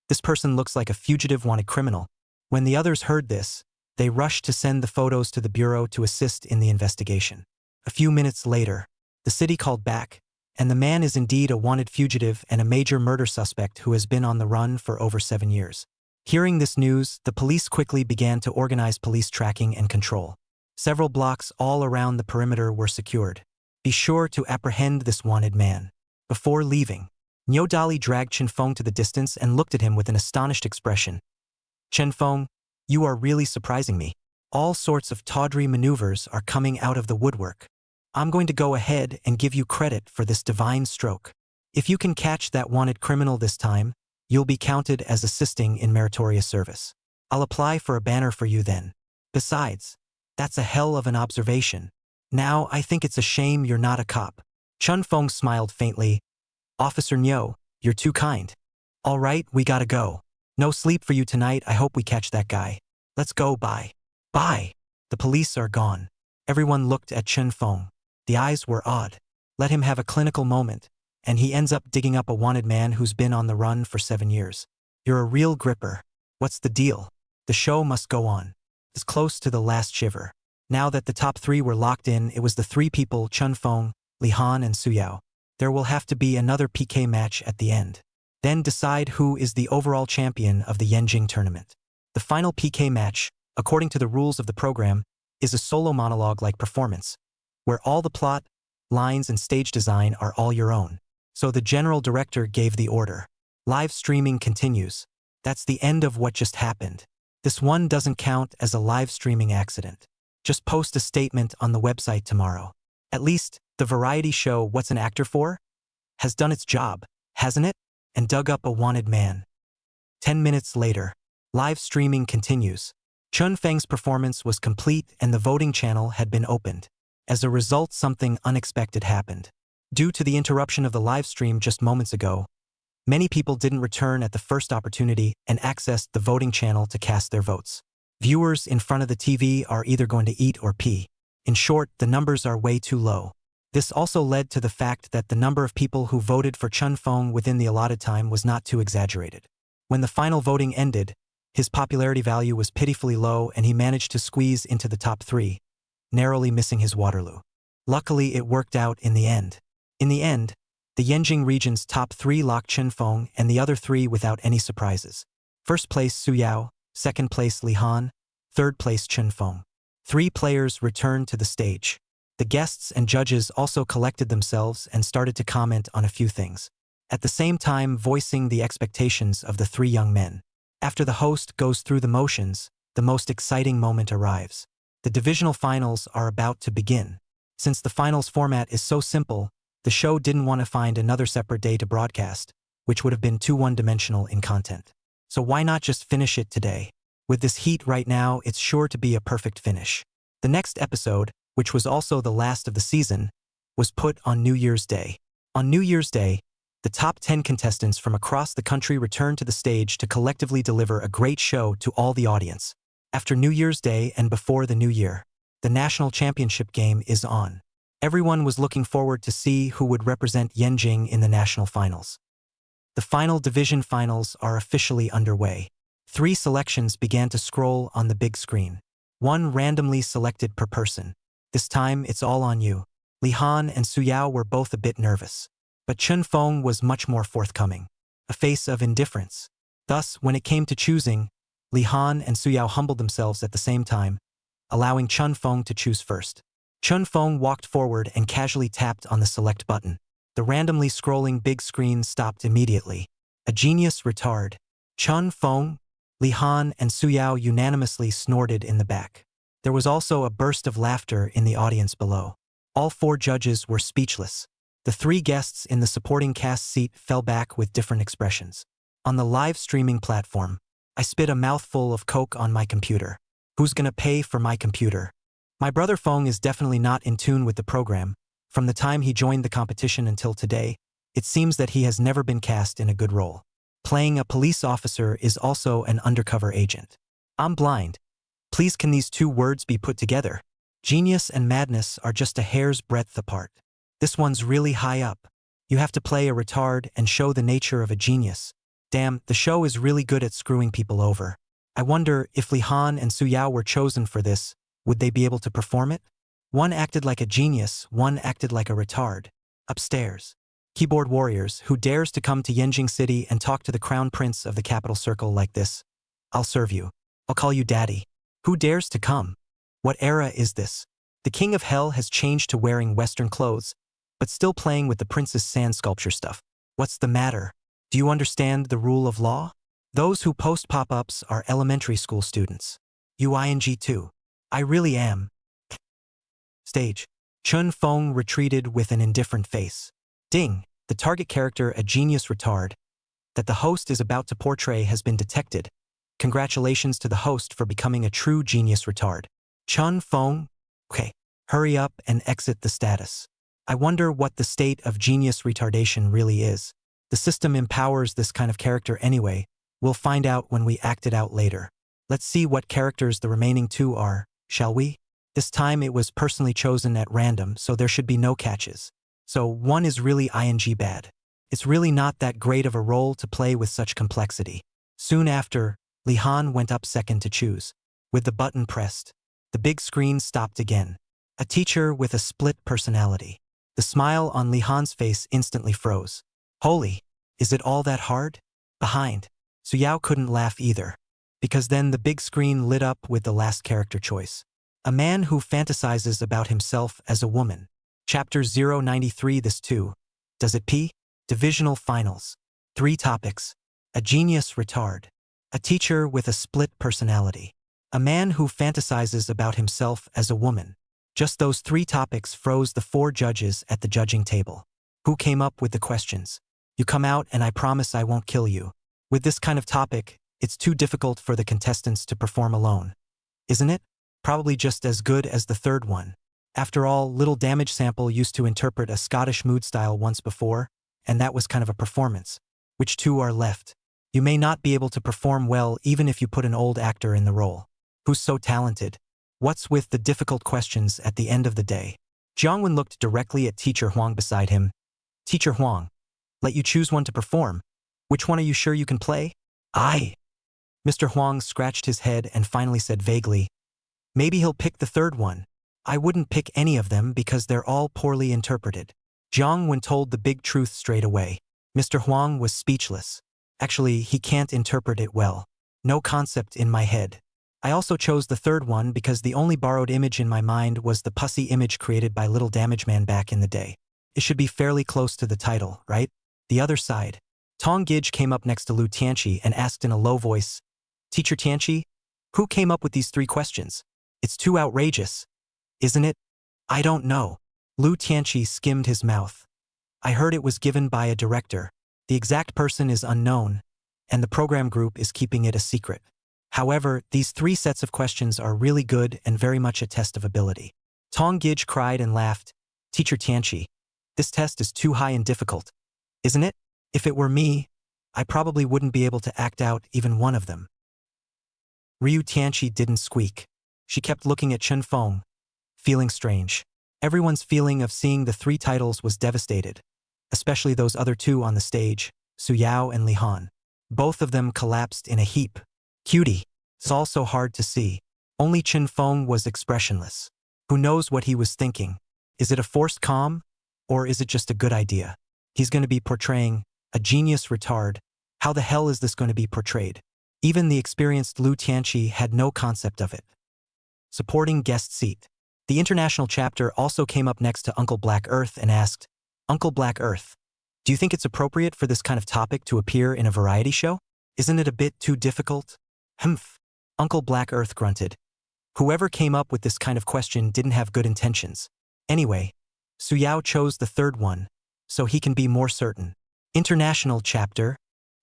This person looks like a fugitive wanted criminal. When the others heard this, they rushed to send the photos to the bureau to assist in the investigation. A few minutes later, the city called back, and the man is indeed a wanted fugitive and a major murder suspect who has been on the run for over 7 years. Hearing this news, the police quickly began to organize police tracking and control. Several blocks all around the perimeter were secured. Be sure to apprehend this wanted man. Before leaving, Nyodali dragged Chun Feng to the distance and looked at him with an astonished expression. Chun Feng, you are really surprising me. All sorts of tawdry maneuvers are coming out of the woodwork. I'm going to go ahead and give you credit for this divine stroke. If you can catch that wanted criminal this time, you'll be counted as assisting in meritorious service. I'll apply for a banner for you then. Besides, that's a hell of an observation. Now I think it's a shame you're not a cop. Chun Feng smiled faintly. Officer Nyo, you're too kind. All right, we gotta go. No sleep for you tonight. I hope we catch that guy. Let's go, bye. Bye. The police are gone. Everyone looked at Chun Feng. The eyes were odd. Let him have a clinical moment, and he ends up digging up a wanted man who's been on the run for 7 years. You're a real gripper. What's the deal? The show must go on. It's close to the last shiver. Now that the top 3 were locked in, it was the 3 people, Chun Feng, Li Han and Su Yao. There will have to be another PK match at the end. Then decide who is the overall champion of the Yanjing tournament. The final PK match, according to the rules of the program, is a solo monologue-like performance, where all the plot, lines and stage design are all your own. So the general director gave the order. Live streaming continues. That's the end of what just happened. This one doesn't count as a live streaming accident. Just post a statement on the website tomorrow. At least, the variety show What's an Actor For? Has done its job, hasn't it? And dug up a wanted man. 10 minutes later, live streaming continues. Chun Feng's performance was complete and the voting channel had been opened. As a result, something unexpected happened. Due to the interruption of the live stream just moments ago, Many people didn't return at the first opportunity and accessed the voting channel to cast their votes. Viewers in front of the TV are either going to eat or pee. In short, the numbers are way too low. This also led to the fact that the number of people who voted for Chun Fong within the allotted time was not too exaggerated. When the final voting ended, his popularity value was pitifully low and he managed to squeeze into the top 3, narrowly missing his Waterloo. Luckily, it worked out in the end. In the end, the Yanjing region's top 3 locked Chun Fong and the other 3 without any surprises. First place Su Yao, second place Li Han, third place Chun Fong. 3 players returned to the stage. The guests and judges also collected themselves and started to comment on a few things, at the same time voicing the expectations of the 3 young men. After the host goes through the motions, the most exciting moment arrives. The divisional finals are about to begin. Since the finals format is so simple, the show didn't want to find another separate day to broadcast, which would have been too one-dimensional in content. So why not just finish it today? With this heat right now, it's sure to be a perfect finish. The next episode, which was also the last of the season, was put on New Year's Day. On New Year's Day, the top 10 contestants from across the country returned to the stage to collectively deliver a great show to all the audience. After New Year's Day and before the New Year, the national championship game is on. Everyone was looking forward to see who would represent Yanjing in the national finals. The final division finals are officially underway. 3 selections began to scroll on the big screen. 1 randomly selected per person. This time, it's all on you. Li Han and Su Yao were both a bit nervous. But Chun Fong was much more forthcoming. A face of indifference. Thus, when it came to choosing, Li Han and Su Yao humbled themselves at the same time, allowing Chun Fong to choose first. Chun Fong walked forward and casually tapped on the select button. The randomly scrolling big screen stopped immediately. A genius retard. Chun Fong, Li Han and Su Yao unanimously snorted in the back. There was also a burst of laughter in the audience below. All 4 judges were speechless. The 3 guests in the supporting cast seat fell back with different expressions. On the live streaming platform, I spit a mouthful of coke on my computer. Who's gonna pay for my computer? My brother Fong is definitely not in tune with the program. From the time he joined the competition until today, it seems that he has never been cast in a good role. Playing a police officer is also an undercover agent. I'm blind. Please, can these 2 words be put together? Genius and madness are just a hair's breadth apart. This one's really high up. You have to play a retard and show the nature of a genius. Damn, the show is really good at screwing people over. I wonder if Li Han and Su Yao were chosen for this, would they be able to perform it? One acted like a genius, one acted like a retard. Upstairs. Keyboard warriors, who dares to come to Yanjing City and talk to the crown prince of the capital circle like this? I'll serve you. I'll call you daddy. Who dares to come? What era is this? The king of hell has changed to wearing Western clothes, but still playing with the princess sand sculpture stuff. What's the matter? Do you understand the rule of law? Those who post pop-ups are elementary school students. UING2. I really am. Stage. Chun Fong retreated with an indifferent face. Ding, the target character, a genius retard, that the host is about to portray has been detected. Congratulations to the host for becoming a true genius retard. Chun Fong? Okay, hurry up and exit the status. I wonder what the state of genius retardation really is. The system empowers this kind of character anyway. We'll find out when we act it out later. Let's see what characters the remaining 2 are, shall we? This time it was personally chosen at random, so there should be no catches. So 1 is really ing bad. It's really not that great of a role to play with such complexity. Soon after, Li Han went up second to choose. With the button pressed, the big screen stopped again. A teacher with a split personality. The smile on Li Han's face instantly froze. Holy, is it all that hard? Behind. Su Yao couldn't laugh either, because then the big screen lit up with the last character choice. A man who fantasizes about himself as a woman. Chapter 093. This too. Does it pee? Divisional finals. 3 topics. A genius retard. A teacher with a split personality. A man who fantasizes about himself as a woman. Just those 3 topics froze the 4 judges at the judging table. Who came up with the questions? You come out and I promise I won't kill you. With this kind of topic, it's too difficult for the contestants to perform alone. Isn't it? Probably just as good as the 3rd one. After all, Little Damage Sample used to interpret a Scottish mood style once before, and that was kind of a performance. Which two are left? You may not be able to perform well even if you put an old actor in the role. Who's so talented? What's with the difficult questions at the end of the day? Jiangwen looked directly at Teacher Huang beside him. Teacher Huang, let you choose one to perform. Which one are you sure you can play? I. Mr. Huang scratched his head and finally said vaguely, maybe he'll pick the third one. I wouldn't pick any of them because they're all poorly interpreted. Jiangwen told the big truth straight away. Mr. Huang was speechless. Actually, he can't interpret it well. No concept in my head. I also chose the third one because the only borrowed image in my mind was the pussy image created by Little Damage Man back in the day. It should be fairly close to the title, right? The other side. Tong Gij came up next to Lu Tianqi and asked in a low voice, Teacher Tianqi, who came up with these 3 questions? It's too outrageous, isn't it? I don't know. Lu Tianqi skimmed his mouth. I heard it was given by a director. The exact person is unknown, and the program group is keeping it a secret. However, these 3 sets of questions are really good and very much a test of ability. Tong Gij cried and laughed. Teacher Tianqi, this test is too high and difficult, isn't it? If it were me, I probably wouldn't be able to act out even one of them. Ryu Tianqi didn't squeak. She kept looking at Chen Feng, feeling strange. Everyone's feeling of seeing the 3 titles was devastated, especially those other 2 on the stage, Su Yao and Li Han. Both of them collapsed in a heap. Cutie. It's all so hard to see. Only Chen Feng was expressionless. Who knows what he was thinking? Is it a forced calm? Or is it just a good idea? He's going to be portraying a genius retard. How the hell is this going to be portrayed? Even the experienced Lu Tianqi had no concept of it. Supporting guest seat. The international chapter also came up next to Uncle Black Earth and asked, Uncle Black Earth, do you think it's appropriate for this kind of topic to appear in a variety show? Isn't it a bit too difficult? Humph. Uncle Black Earth grunted. Whoever came up with this kind of question didn't have good intentions. Anyway, Su Yao chose the third one, so he can be more certain. International chapter?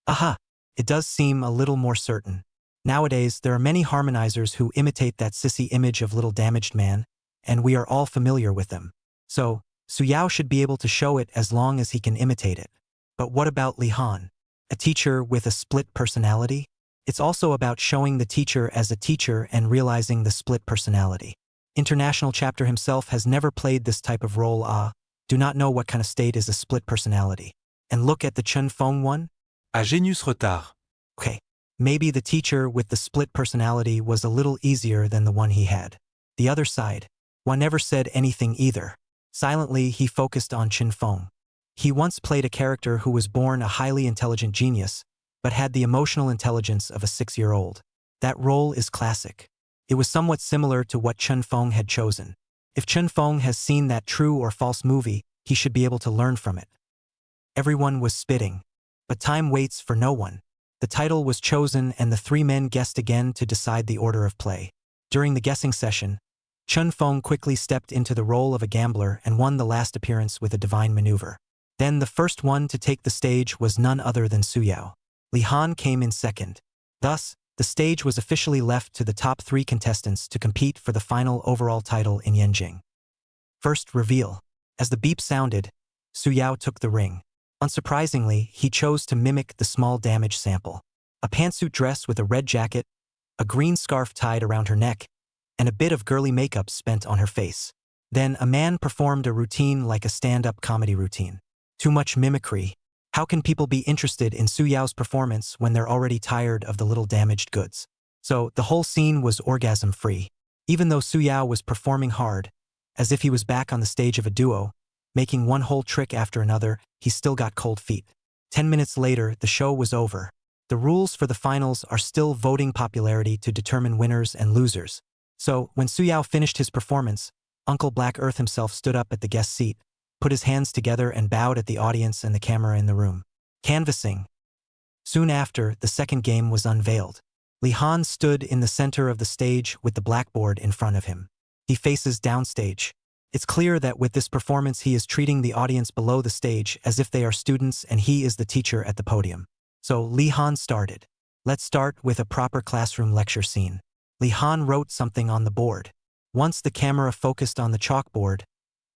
Aha, it does seem a little more certain. Nowadays, there are many harmonizers who imitate that sissy image of Little Damaged Man, and we are all familiar with them. So, Su Yao should be able to show it as long as he can imitate it. But what about Li Han? A teacher with a split personality? It's also about showing the teacher as a teacher and realizing the split personality. International chapter himself has never played this type of role. Do not know what kind of state is a split personality. And look at the Chen Feng one. À Genius Retard. Okay, maybe the teacher with the split personality was a little easier than the one he had. The other side. One never said anything either. Silently, he focused on Chen Feng. He once played a character who was born a highly intelligent genius, but had the emotional intelligence of a 6-year-old. That role is classic. It was somewhat similar to what Chen Feng had chosen. If Chen Feng has seen that true or false movie, he should be able to learn from it. Everyone was spitting. But time waits for no one. The title was chosen and the 3 men guessed again to decide the order of play. During the guessing session, Chen Feng quickly stepped into the role of a gambler and won the last appearance with a divine maneuver. Then the first one to take the stage was none other than Su Yao. Li Han came in second. Thus, the stage was officially left to the top 3 contestants to compete for the final overall title in Yanjing. First reveal. As the beep sounded, Su Yao took the ring. Unsurprisingly, he chose to mimic the small damage sample. A pantsuit dress with a red jacket, a green scarf tied around her neck, and a bit of girly makeup spent on her face. Then a man performed a routine like a stand-up comedy routine. Too much mimicry. How can people be interested in Su Yao's performance when they're already tired of the Little Damaged Goods? So the whole scene was orgasm-free. Even though Su Yao was performing hard, as if he was back on the stage of a duo, making one whole trick after another, he still got cold feet. 10 minutes later, the show was over. The rules for the finals are still voting popularity to determine winners and losers. So, when Su Yao finished his performance, Uncle Black Earth himself stood up at the guest seat, put his hands together and bowed at the audience and the camera in the room. Canvassing. Soon after, the second game was unveiled. Li Han stood in the center of the stage with the blackboard in front of him. He faces downstage. It's clear that with this performance he is treating the audience below the stage as if they are students and he is the teacher at the podium. So Li Han started. Let's start with a proper classroom lecture scene. Li Han wrote something on the board. Once the camera focused on the chalkboard,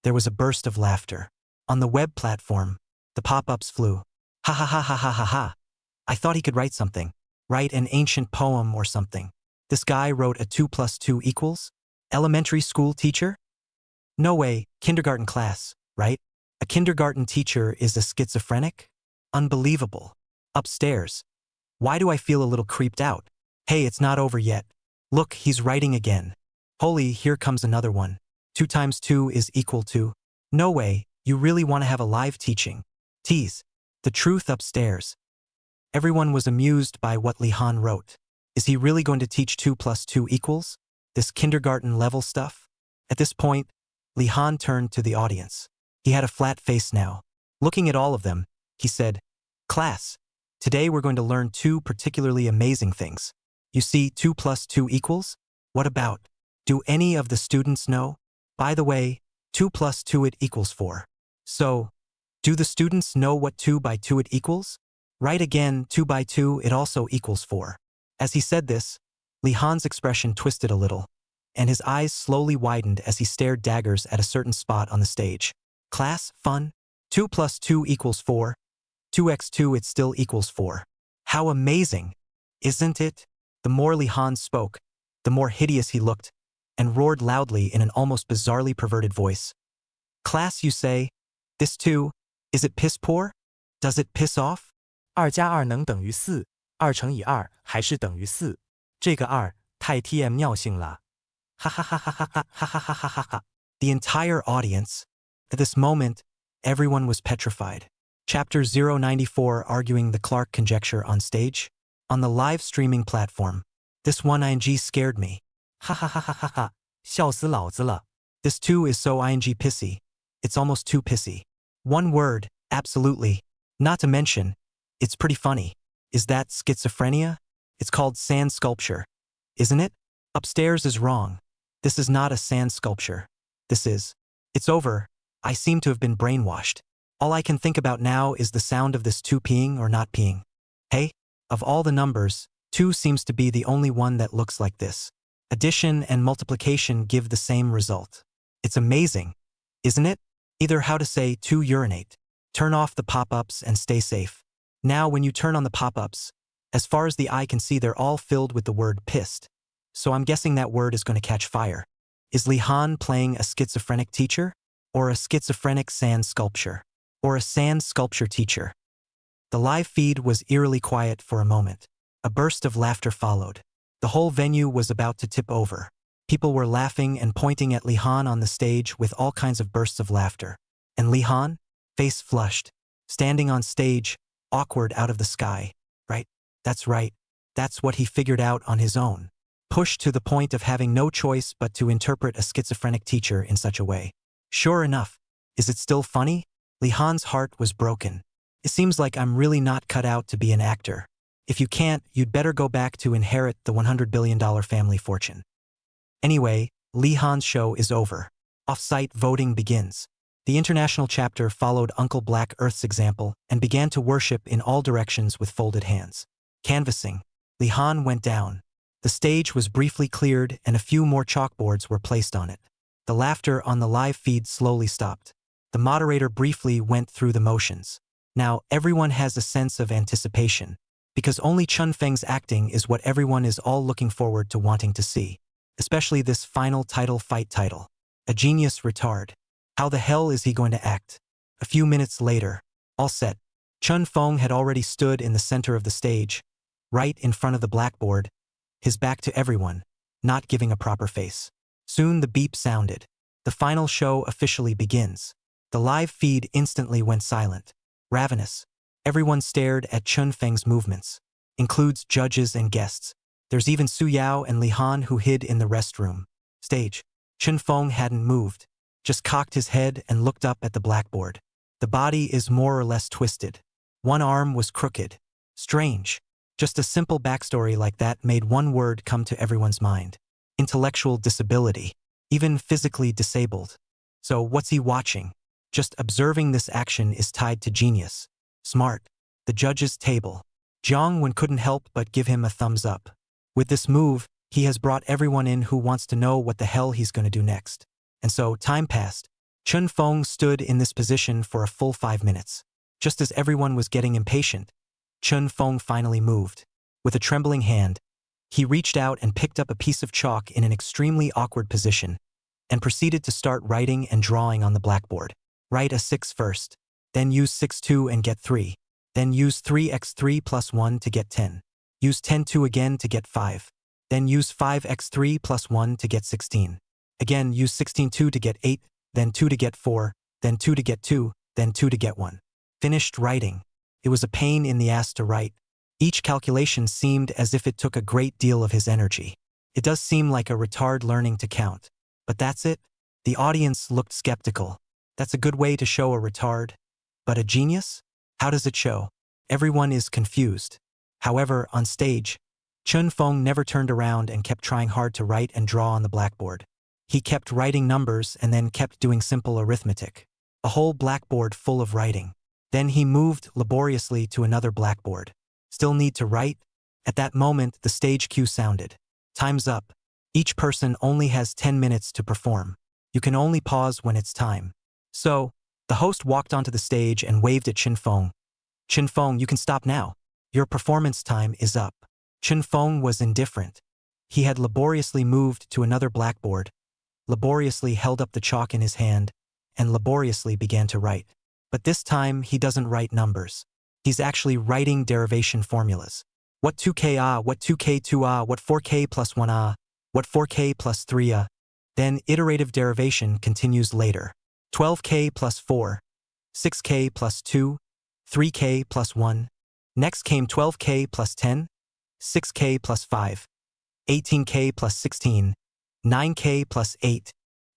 there was a burst of laughter. On the web platform, the pop-ups flew. Ha ha ha ha ha ha ha. I thought he could write something. Write an ancient poem or something. This guy wrote a 2 plus 2 equals? Elementary school teacher? No way, kindergarten class, right? A kindergarten teacher is a schizophrenic? Unbelievable. Upstairs. Why do I feel a little creeped out? Hey, it's not over yet. Look, he's writing again. Holy, here comes another one. 2 times 2 is equal to. No way, you really want to have a live teaching. Tease. The truth upstairs. Everyone was amused by what Li-han wrote. Is he really going to teach 2 plus 2 equals? This kindergarten level stuff? At this point, Li-han turned to the audience. He had a flat face now. Looking at all of them, he said, "Class, today we're going to learn 2 particularly amazing things. You see 2 plus 2 equals? What about? Do any of the students know? By the way, 2 plus 2 it equals 4. So, do the students know what 2 by 2 it equals? Right again, 2 by 2 it also equals 4. As he said this, Li-han's expression twisted a little, and his eyes slowly widened as he stared daggers at a certain spot on the stage. Class, fun? 2 plus 2 equals 4. 2x2 it still equals 4. How amazing, isn't it? The more Li-han spoke, the more hideous he looked, and roared loudly in an almost bizarrely perverted voice. Class, you say? This too? Is it piss poor? Does it piss off? 2加2能等于4 ，2乘以2还是等于4。这个2太 TM 尿性了，哈哈哈哈哈哈哈哈哈哈哈哈。The entire audience. At this moment, everyone was petrified. Chapter 094 arguing the Clark conjecture on stage. On the live streaming platform. This one ing scared me. 哈哈哈哈哈哈，笑死老子了。This too is so ing pissy. It's almost too pissy. One word, absolutely. Not to mention, it's pretty funny. Is that schizophrenia? It's called sand sculpture. Isn't it? Upstairs is wrong. This is not a sand sculpture. This is. It's over. I seem to have been brainwashed. All I can think about now is the sound of this 2 peeing or not peeing. Hey, of all the numbers, 2 seems to be the only one that looks like this. Addition and multiplication give the same result. It's amazing, isn't it? Either how to say 2 urinate. Turn off the pop-ups and stay safe. Now when you turn on the pop-ups, as far as the eye can see they're all filled with the word pissed. So I'm guessing that word is going to catch fire. Is Li-han playing a schizophrenic teacher? Or a schizophrenic sand sculpture? Or a sand sculpture teacher? The live feed was eerily quiet for a moment. A burst of laughter followed. The whole venue was about to tip over. People were laughing and pointing at Li-han on the stage with all kinds of bursts of laughter. And Li-han, face flushed, standing on stage, awkward out of the sky. Right? That's right. That's what he figured out on his own. Pushed to the point of having no choice but to interpret a schizophrenic teacher in such a way. Sure enough, is it still funny? Li-han's heart was broken. It seems like I'm really not cut out to be an actor. If you can't, you'd better go back to inherit the $100 billion family fortune. Anyway, Li-han's show is over. Off-site voting begins. The international chapter followed Uncle Black Earth's example and began to worship in all directions with folded hands. Canvassing. Li-han went down. The stage was briefly cleared and a few more chalkboards were placed on it. The laughter on the live feed slowly stopped. The moderator briefly went through the motions. Now, everyone has a sense of anticipation, because only Chun Feng's acting is what everyone is all looking forward to wanting to see. Especially this final title fight title. A genius retard. How the hell is he going to act? A few minutes later, all set. Chun Feng had already stood in the center of the stage, right in front of the blackboard, his back to everyone, not giving a proper face. Soon the beep sounded. The final show officially begins. The live feed instantly went silent. Ravenous. Everyone stared at Chun Feng's movements. Includes judges and guests. There's even Su Yao and Li-han who hid in the restroom. Stage. Chun Feng hadn't moved. Just cocked his head and looked up at the blackboard. The body is more or less twisted. One arm was crooked. Strange. Just a simple backstory like that made one word come to everyone's mind. Intellectual disability. Even physically disabled. So what's he watching? Just observing this action is tied to genius. Smart. The judge's table. Jiang Wen couldn't help but give him a thumbs up. With this move, he has brought everyone in who wants to know what the hell he's going to do next. And so, time passed. Chun Feng stood in this position for a full 5 minutes. Just as everyone was getting impatient, Chun Feng finally moved. With a trembling hand, he reached out and picked up a piece of chalk in an extremely awkward position and proceeded to start writing and drawing on the blackboard. Write a 6 first, then use 6-2 and get 3. Then use 3x3 plus 1 to get 10. Use 10-2 again to get 5. Then use 5x3 plus 1 to get 16. Again, use 16-2 to get 8, then 2 to get 4, then 2 to get 2, then 2 to get 1. Finished writing. It was a pain in the ass to write. Each calculation seemed as if it took a great deal of his energy. It does seem like a retard learning to count. But that's it? The audience looked skeptical. That's a good way to show a retard. But a genius? How does it show? Everyone is confused. However, on stage, Chun Feng never turned around and kept trying hard to write and draw on the blackboard. He kept writing numbers and then kept doing simple arithmetic. A whole blackboard full of writing. Then he moved laboriously to another blackboard. Still need to write? At that moment, the stage cue sounded. Time's up. Each person only has 10 minutes to perform. You can only pause when it's time. So, the host walked onto the stage and waved at Chun Feng. Chun Feng, you can stop now. Your performance time is up. Chun Feng was indifferent. He had laboriously moved to another blackboard, laboriously held up the chalk in his hand, and laboriously began to write. But this time, he doesn't write numbers. He's actually writing derivation formulas. What 2k what 2k 2 what 4k plus 1 what 4k plus 3 Then iterative derivation continues later. 12k plus 4, 6k plus 2, 3k plus 1. Next came 12k plus 10, 6k plus 5, 18k plus 16, 9k plus 8.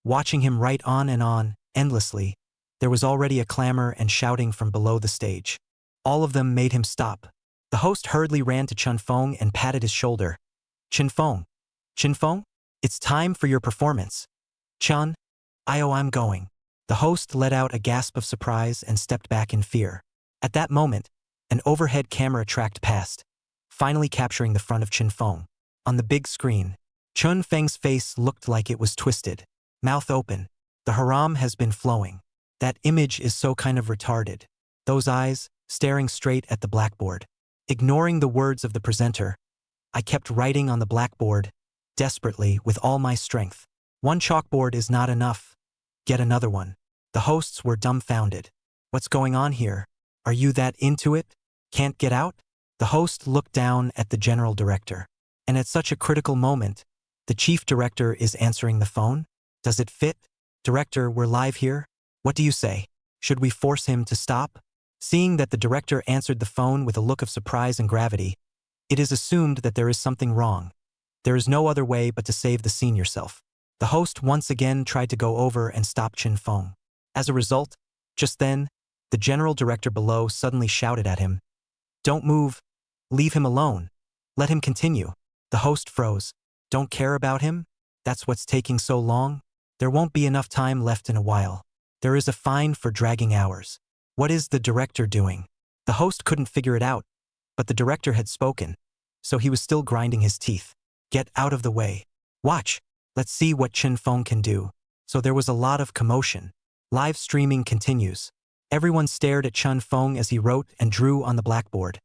Watching him write on and on, endlessly, there was already a clamor and shouting from below the stage. All of them made him stop. The host hurriedly ran to Chun Feng and patted his shoulder. Chun Feng, it's time for your performance. Chun, I'm going. The host let out a gasp of surprise and stepped back in fear. At that moment, an overhead camera tracked past, finally capturing the front of Chun Feng. On the big screen, Chun Feng's face looked like it was twisted, mouth open. The haram has been flowing. That image is so kind of retarded. Those eyes, staring straight at the blackboard. Ignoring the words of the presenter, I kept writing on the blackboard, desperately, with all my strength. One chalkboard is not enough. Get another one. The hosts were dumbfounded. What's going on here? Are you that into it? Can't get out? The host looked down at the general director. And at such a critical moment, the chief director is answering the phone? Does it fit? Director, we're live here. What do you say? Should we force him to stop? Seeing that the director answered the phone with a look of surprise and gravity, it is assumed that there is something wrong. There is no other way but to save the scene yourself. The host once again tried to go over and stop Chun Feng. As a result, just then, the general director below suddenly shouted at him, "Don't move. Leave him alone. Let him continue." The host froze. Don't care about him? That's what's taking so long? There won't be enough time left in a while. There is a fine for dragging hours. What is the director doing? The host couldn't figure it out, but the director had spoken, so he was still grinding his teeth. Get out of the way. Watch. Let's see what Chun Feng can do. So there was a lot of commotion. Live streaming continues. Everyone stared at Chun Feng as he wrote and drew on the blackboard,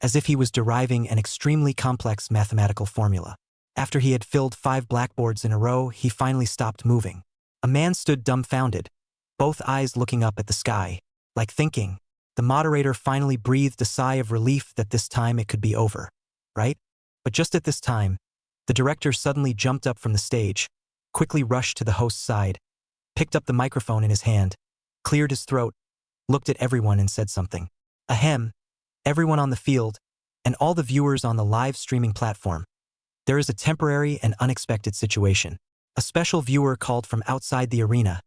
as if he was deriving an extremely complex mathematical formula. After he had filled 5 blackboards in a row, he finally stopped moving. A man stood dumbfounded, both eyes looking up at the sky, like thinking. The moderator finally breathed a sigh of relief that this time it could be over, right? But just at this time, the director suddenly jumped up from the stage, quickly rushed to the host's side, picked up the microphone in his hand, cleared his throat, looked at everyone and said something. Ahem, everyone on the field, and all the viewers on the live streaming platform. There is a temporary and unexpected situation. A special viewer called from outside the arena,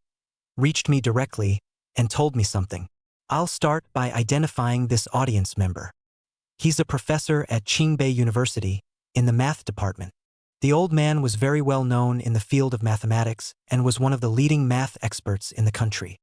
reached me directly, and told me something. I'll start by identifying this audience member. He's a professor at Qingbei University, in the math department. The old man was very well known in the field of mathematics and was one of the leading math experts in the country.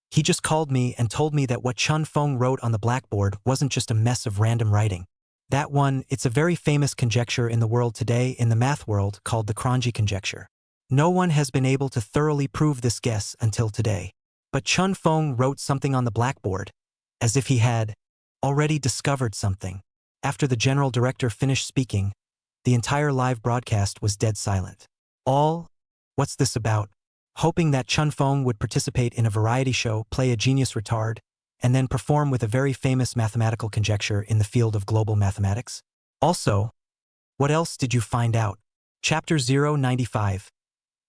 He just called me and told me that what Chun Feng wrote on the blackboard wasn't just a mess of random writing. That one, it's a very famous conjecture in the world today in the math world called the Cronje conjecture. No one has been able to thoroughly prove this guess until today. But Chun Feng wrote something on the blackboard, as if he had already discovered something. After the general director finished speaking, the entire live broadcast was dead silent. What's this about? Hoping that Chun Fong would participate in a variety show, play a genius retard, and then perform with a very famous mathematical conjecture in the field of global mathematics? Also, what else did you find out? Chapter 095.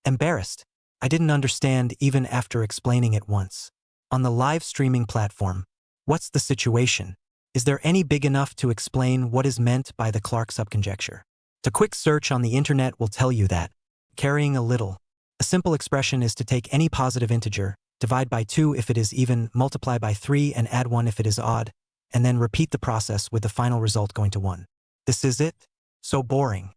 Embarrassed. I didn't understand even after explaining it once. On the live streaming platform, what's the situation? Is there any big enough to explain what is meant by the Clark subconjecture? A quick search on the internet will tell you that. Carrying a little. A simple expression is to take any positive integer, divide by 2 if it is even, multiply by 3 and add 1 if it is odd, and then repeat the process with the final result going to 1. This is it? So boring.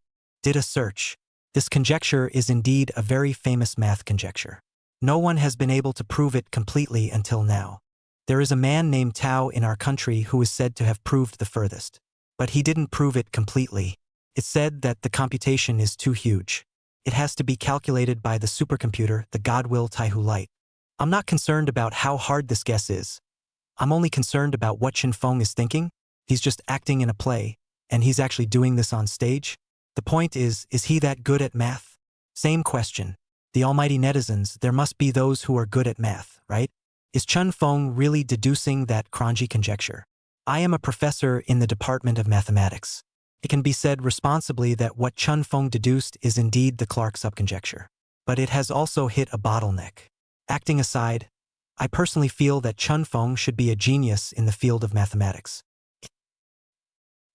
Did a search. This conjecture is indeed a very famous math conjecture. No one has been able to prove it completely until now. There is a man named Tao in our country who is said to have proved the furthest. But he didn't prove it completely. It's said that the computation is too huge. It has to be calculated by the supercomputer, the Godwill Taihu Light. I'm not concerned about how hard this guess is. I'm only concerned about what Chin Fong is thinking. He's just acting in a play, and he's actually doing this on stage. The point is he that good at math? Same question. The almighty netizens, there must be those who are good at math, right? Is Chun Fong really deducing that Cronje conjecture? I am a professor in the Department of Mathematics. It can be said responsibly that what Chun Fong deduced is indeed the Clark subconjecture. But it has also hit a bottleneck. Acting aside, I personally feel that Chun Fong should be a genius in the field of mathematics.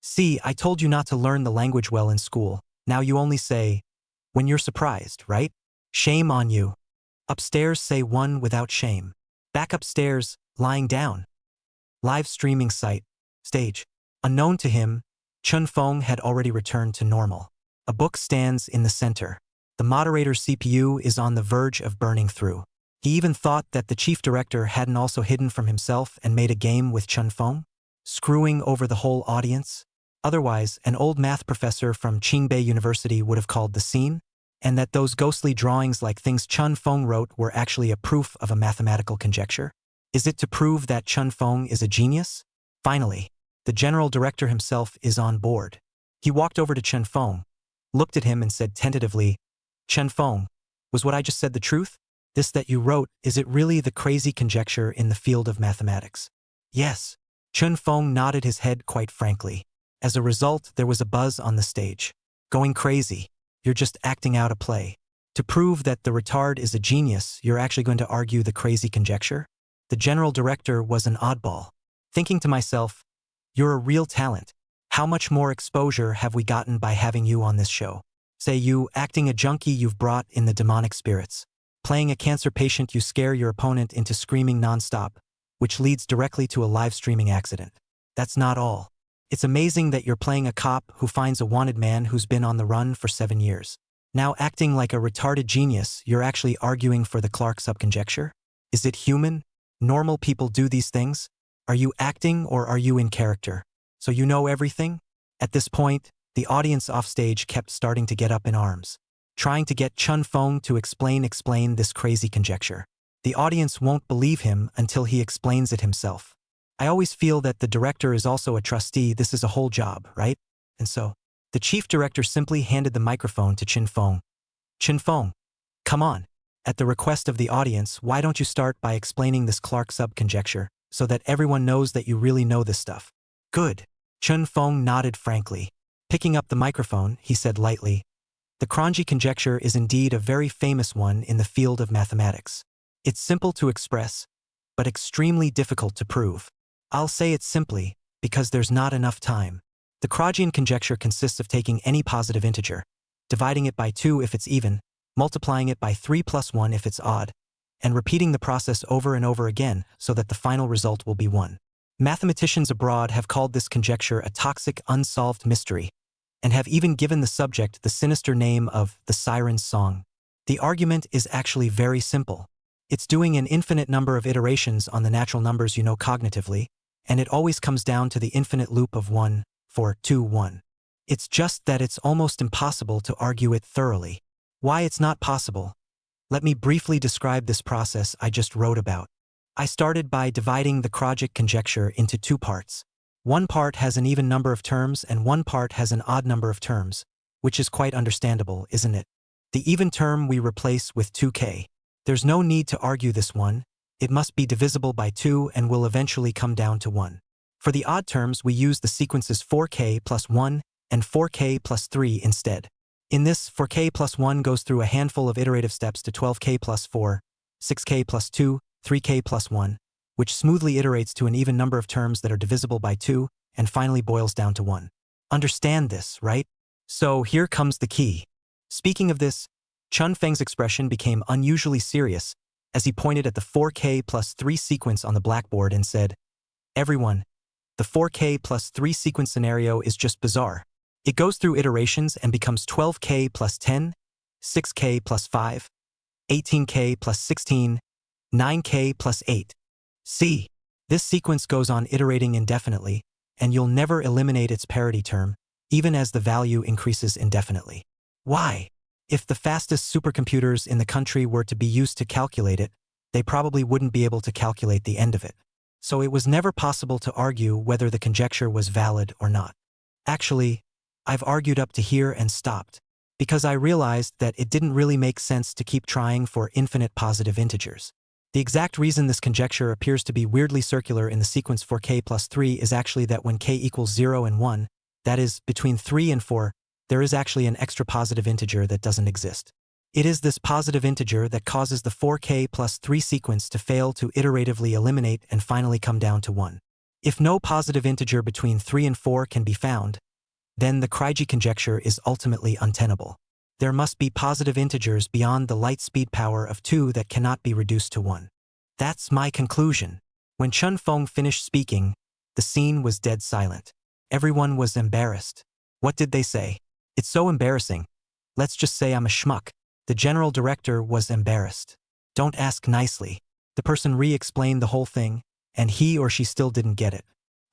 See, I told you not to learn the language well in school. Now you only say, when you're surprised, right? Shame on you. Upstairs say one without shame. Back upstairs, lying down. Live streaming site, stage. Unknown to him, Chun Fong had already returned to normal. A book stands in the center. The moderator's CPU is on the verge of burning through. He even thought that the chief director hadn't also hidden from himself and made a game with Chun Fong, screwing over the whole audience. Otherwise, an old math professor from Qingbei University would have called the scene, and that those ghostly drawings like things Chun Fong wrote were actually a proof of a mathematical conjecture. Is it to prove that Chun Fong is a genius? Finally, the general director himself is on board. He walked over to Chun Fong, looked at him and said tentatively, Chun Fong, was what I just said the truth? This that you wrote, is it really the crazy conjecture in the field of mathematics? Yes. Chun Fong nodded his head quite frankly. As a result, there was a buzz on the stage. Going crazy. You're just acting out a play. To prove that the retard is a genius, you're actually going to argue the crazy conjecture? The general director was an oddball. Thinking to myself, you're a real talent. How much more exposure have we gotten by having you on this show? Say you, acting a junkie you've brought in the demonic spirits. Playing a cancer patient you scare your opponent into screaming nonstop, which leads directly to a live streaming accident. That's not all. It's amazing that you're playing a cop who finds a wanted man who's been on the run for 7 years. Now acting like a retarded genius, you're actually arguing for the Clark subconjecture? Is it human? Normal people do these things? Are you acting or are you in character? So you know everything? At this point, the audience offstage kept starting to get up in arms, trying to get Chun Fong to explain this crazy conjecture. The audience won't believe him until he explains it himself. I always feel that the director is also a trustee. This is a whole job, right? And so, the chief director simply handed the microphone to Chin Fong. Chin Fong, come on. At the request of the audience, why don't you start by explaining this Clark subconjecture so that everyone knows that you really know this stuff? Good. Chun Fong nodded frankly. Picking up the microphone, he said lightly, the Cronje conjecture is indeed a very famous one in the field of mathematics. It's simple to express, but extremely difficult to prove. I'll say it simply, because there's not enough time. The Cronjian conjecture consists of taking any positive integer, dividing it by 2 if it's even, multiplying it by 3 plus 1 if it's odd, and repeating the process over and over again so that the final result will be 1. Mathematicians abroad have called this conjecture a toxic unsolved mystery, and have even given the subject the sinister name of the Siren's Song. The argument is actually very simple. It's doing an infinite number of iterations on the natural numbers you know cognitively, and it always comes down to the infinite loop of 1, 4, 2, 1. It's just that it's almost impossible to argue it thoroughly. Why it's not possible? Let me briefly describe this process I just wrote about. I started by dividing the Krajik conjecture into two parts. One part has an even number of terms and one part has an odd number of terms, which is quite understandable, isn't it? The even term we replace with 2k. There's no need to argue this one. It must be divisible by 2 and will eventually come down to 1. For the odd terms, we use the sequences 4k plus 1 and 4k plus 3 instead. In this, 4k plus 1 goes through a handful of iterative steps to 12k plus 4, 6k plus 2, 3k plus 1, which smoothly iterates to an even number of terms that are divisible by 2 and finally boils down to 1. Understand this, right? So here comes the key. Speaking of this, Chun Feng's expression became unusually serious as he pointed at the 4k plus 3 sequence on the blackboard and said, "Everyone, the 4k plus 3 sequence scenario is just bizarre. It goes through iterations and becomes 12k plus 10, 6k plus 5, 18k plus 16, 9k plus 8. See, this sequence goes on iterating indefinitely, and you'll never eliminate its parity term, even as the value increases indefinitely. Why? If the fastest supercomputers in the country were to be used to calculate it, they probably wouldn't be able to calculate the end of it. So it was never possible to argue whether the conjecture was valid or not. Actually, I've argued up to here and stopped, because I realized that it didn't really make sense to keep trying for infinite positive integers. The exact reason this conjecture appears to be weirdly circular in the sequence 4k plus 3 is actually that when k equals 0 and 1, that is, between 3 and 4, there is actually an extra positive integer that doesn't exist. It is this positive integer that causes the 4k plus 3 sequence to fail to iteratively eliminate and finally come down to 1. If no positive integer between 3 and 4 can be found, then the Krajik conjecture is ultimately untenable. There must be positive integers beyond the light speed power of 2 that cannot be reduced to 1. That's my conclusion. When Chun Feng finished speaking, the scene was dead silent. Everyone was embarrassed. What did they say? It's so embarrassing. Let's just say I'm a schmuck. The general director was embarrassed. Don't ask nicely. The person re-explained the whole thing, and he or she still didn't get it.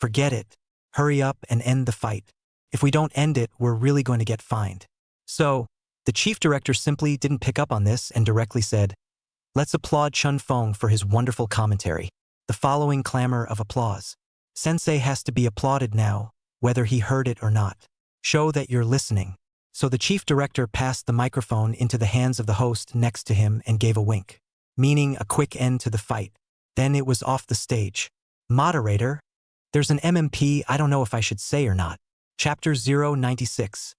Forget it. Hurry up and end the fight. If we don't end it, we're really going to get fined. So, the chief director simply didn't pick up on this and directly said, "Let's applaud Chun Feng for his wonderful commentary." The following clamor of applause. Sensei has to be applauded now, whether he heard it or not. Show that you're listening. So the chief director passed the microphone into the hands of the host next to him and gave a wink, meaning a quick end to the fight. Then it was off the stage. Moderator, there's an MMP I don't know if I should say or not. Chapter 096.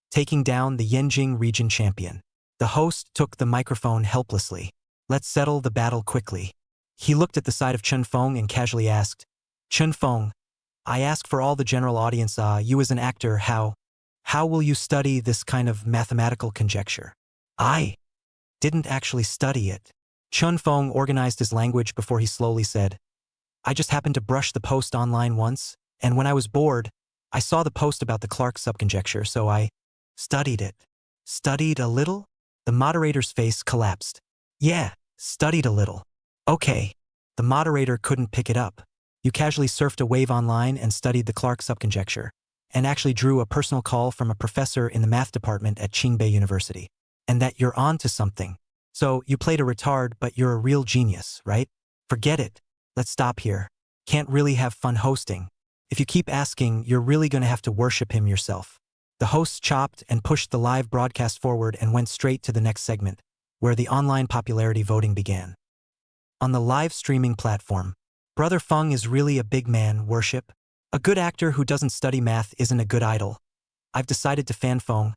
Taking down the Yenjing region champion. The host took the microphone helplessly. Let's settle the battle quickly. He looked at the side of Chun Feng and casually asked, "Chun Feng, I ask for all the general audience, you as an actor, how will you study this kind of mathematical conjecture?" I didn't actually study it. Chun Feng organized his language before he slowly said, "I just happened to brush the post online once, and when I was bored, I saw the post about the Clark subconjecture, so I studied it." Studied a little? The moderator's face collapsed. Yeah, studied a little. Okay. The moderator couldn't pick it up. You casually surfed a wave online and studied the Clark subconjecture, and actually drew a personal call from a professor in the math department at Qingbei University. And that you're on to something. So you played a retard, but you're a real genius, right? Forget it. Let's stop here. Can't really have fun hosting. If you keep asking, you're really going to have to worship him yourself. The hosts chopped and pushed the live broadcast forward and went straight to the next segment, where the online popularity voting began. On the live streaming platform, Brother Feng is really a big man, worship. A good actor who doesn't study math isn't a good idol. I've decided to fan Feng.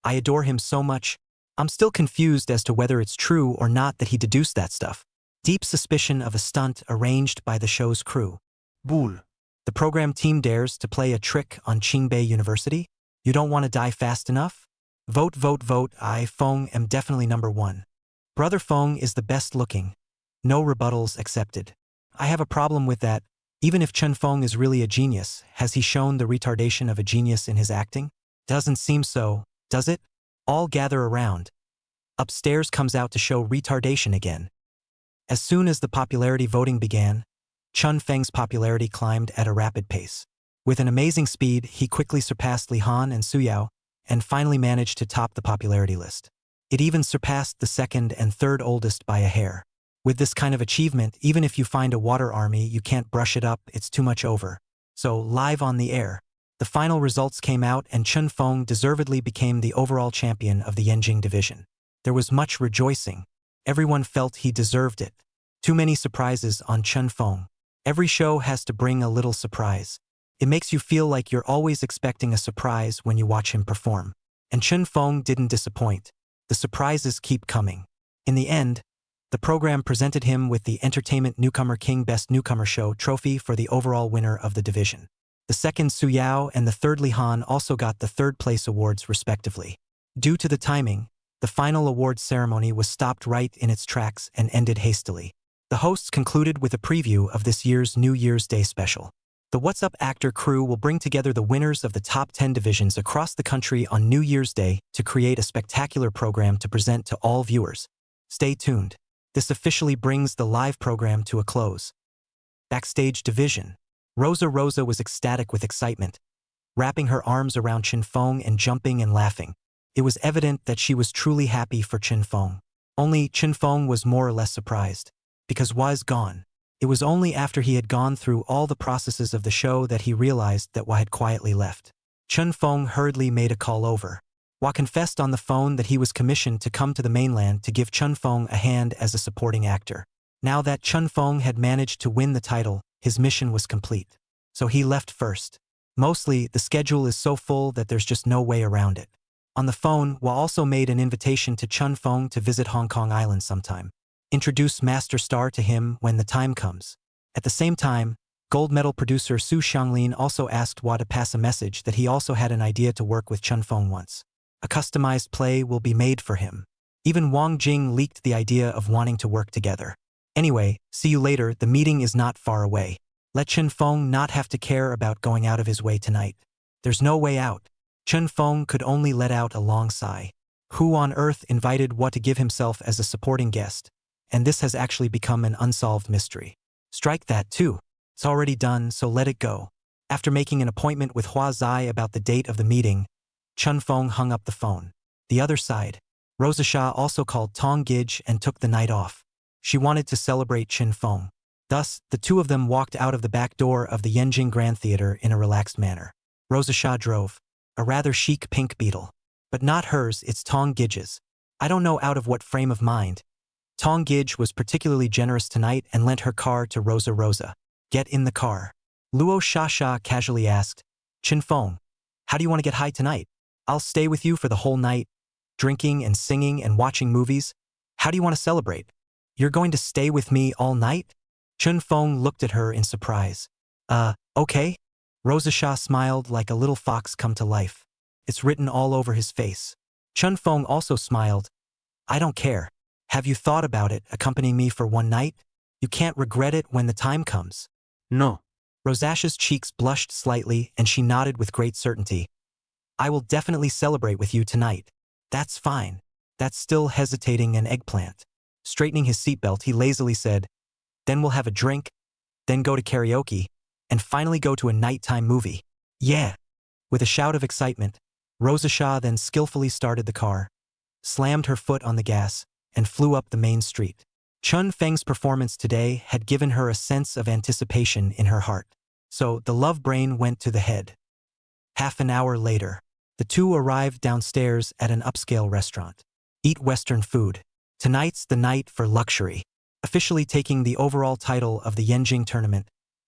I adore him so much. I'm still confused as to whether it's true or not that he deduced that stuff. Deep suspicion of a stunt arranged by the show's crew. Bull. The program team dares to play a trick on Qingbei University? You don't want to die fast enough? Vote, vote, vote. I, Feng, am definitely number 1. Brother Feng is the best looking. No rebuttals accepted. I have a problem with that. Even if Chun Feng is really a genius, has he shown the retardation of a genius in his acting? Doesn't seem so, does it? All gather around. Upstairs comes out to show retardation again. As soon as the popularity voting began, Chun Feng's popularity climbed at a rapid pace. With an amazing speed, he quickly surpassed Li Han and Su Yao, and finally managed to top the popularity list. It even surpassed the second and third oldest by a hair. With this kind of achievement, even if you find a water army, you can't brush it up, it's too much over. So, live on the air. The final results came out and Chun Feng deservedly became the overall champion of the Yanjing division. There was much rejoicing. Everyone felt he deserved it. Too many surprises on Chun Feng. Every show has to bring a little surprise. It makes you feel like you're always expecting a surprise when you watch him perform. And Chun Feng didn't disappoint. The surprises keep coming. In the end, the program presented him with the Entertainment Newcomer King Best Newcomer Show trophy for the overall winner of the division. The second Su Yao and the third Li Han also got the third-place awards respectively. Due to the timing, the final awards ceremony was stopped right in its tracks and ended hastily. The hosts concluded with a preview of this year's New Year's Day special. The What's Up actor crew will bring together the winners of the top 10 divisions across the country on New Year's Day to create a spectacular program to present to all viewers. Stay tuned. This officially brings the live program to a close. Backstage division. Rosa was ecstatic with excitement, wrapping her arms around Chun Feng and jumping and laughing. It was evident that she was truly happy for Chun Feng. Only Chun Feng was more or less surprised, because was gone. It was only after he had gone through all the processes of the show that he realized that Hua had quietly left. Chun Feng hurriedly made a call over. Hua confessed on the phone that he was commissioned to come to the mainland to give Chun Feng a hand as a supporting actor. Now that Chun Feng had managed to win the title, his mission was complete. So he left first. Mostly, the schedule is so full that there's just no way around it. On the phone, Hua also made an invitation to Chun Feng to visit Hong Kong Island sometime. Introduce Master Star to him when the time comes. At the same time, gold medal producer Su Xianglin also asked Hua to pass a message that he also had an idea to work with Chun Feng once. A customized play will be made for him. Even Wang Jing leaked the idea of wanting to work together. Anyway, see you later, the meeting is not far away. Let Chun Feng not have to care about going out of his way tonight. There's no way out. Chun Feng could only let out a long sigh. Who on earth invited Hua to give himself as a supporting guest? And this has actually become an unsolved mystery. Strike that too. It's already done, so let it go. After making an appointment with Hua Zai about the date of the meeting, Chun Feng hung up the phone. The other side, Rosa Xia also called Tong Gij and took the night off. She wanted to celebrate Chun Feng. Thus, the two of them walked out of the back door of the Yanjing Grand Theater in a relaxed manner. Rosa Xia drove, a rather chic pink Beetle. But not hers, it's Tong Gij's. I don't know out of what frame of mind. Tong Gij was particularly generous tonight and lent her car to Rosa. Get in the car. Luo Xia casually asked, Chun Feng, how do you want to get high tonight? I'll stay with you for the whole night, drinking and singing and watching movies. How do you want to celebrate? You're going to stay with me all night? Chun Feng looked at her in surprise. Okay? Rosa Xia smiled like a little fox come to life. It's written all over his face. Chun Feng also smiled. I don't care. Have you thought about it, accompanying me for one night? You can't regret it when the time comes. No. Rosacea's cheeks blushed slightly and she nodded with great certainty. I will definitely celebrate with you tonight. That's fine. That's still hesitating an eggplant. Straightening his seatbelt, he lazily said, then we'll have a drink, then go to karaoke, and finally go to a nighttime movie. Yeah. With a shout of excitement, Rosa Xia then skillfully started the car, slammed her foot on the gas, and flew up the main street. Chun Feng's performance today had given her a sense of anticipation in her heart. So the love brain went to the head. Half an hour later, the two arrived downstairs at an upscale restaurant. Eat Western food. Tonight's the night for luxury. Officially taking the overall title of the Yanjing tournament,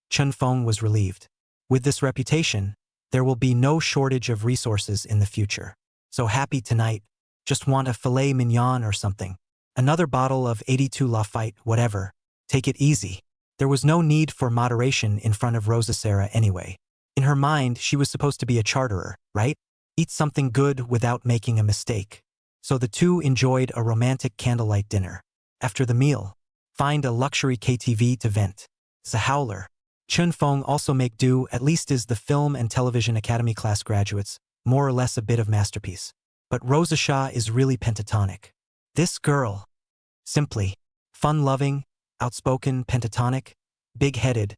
Chun Feng was relieved. With this reputation, there will be no shortage of resources in the future. So happy tonight. Just want a filet mignon or something. Another bottle of 82 Lafite, whatever. Take it easy. There was no need for moderation in front of Rosa Sarah anyway. In her mind, she was supposed to be a charterer, right? Eat something good without making a mistake. So the two enjoyed a romantic candlelight dinner. After the meal, find a luxury KTV to vent. It's a howler. Chun Feng also make do, at least as the Film and Television Academy class graduates, more or less a bit of masterpiece. But Rosa Xia is really pentatonic. This girl. Simply. Fun-loving, outspoken, pentatonic, big-headed,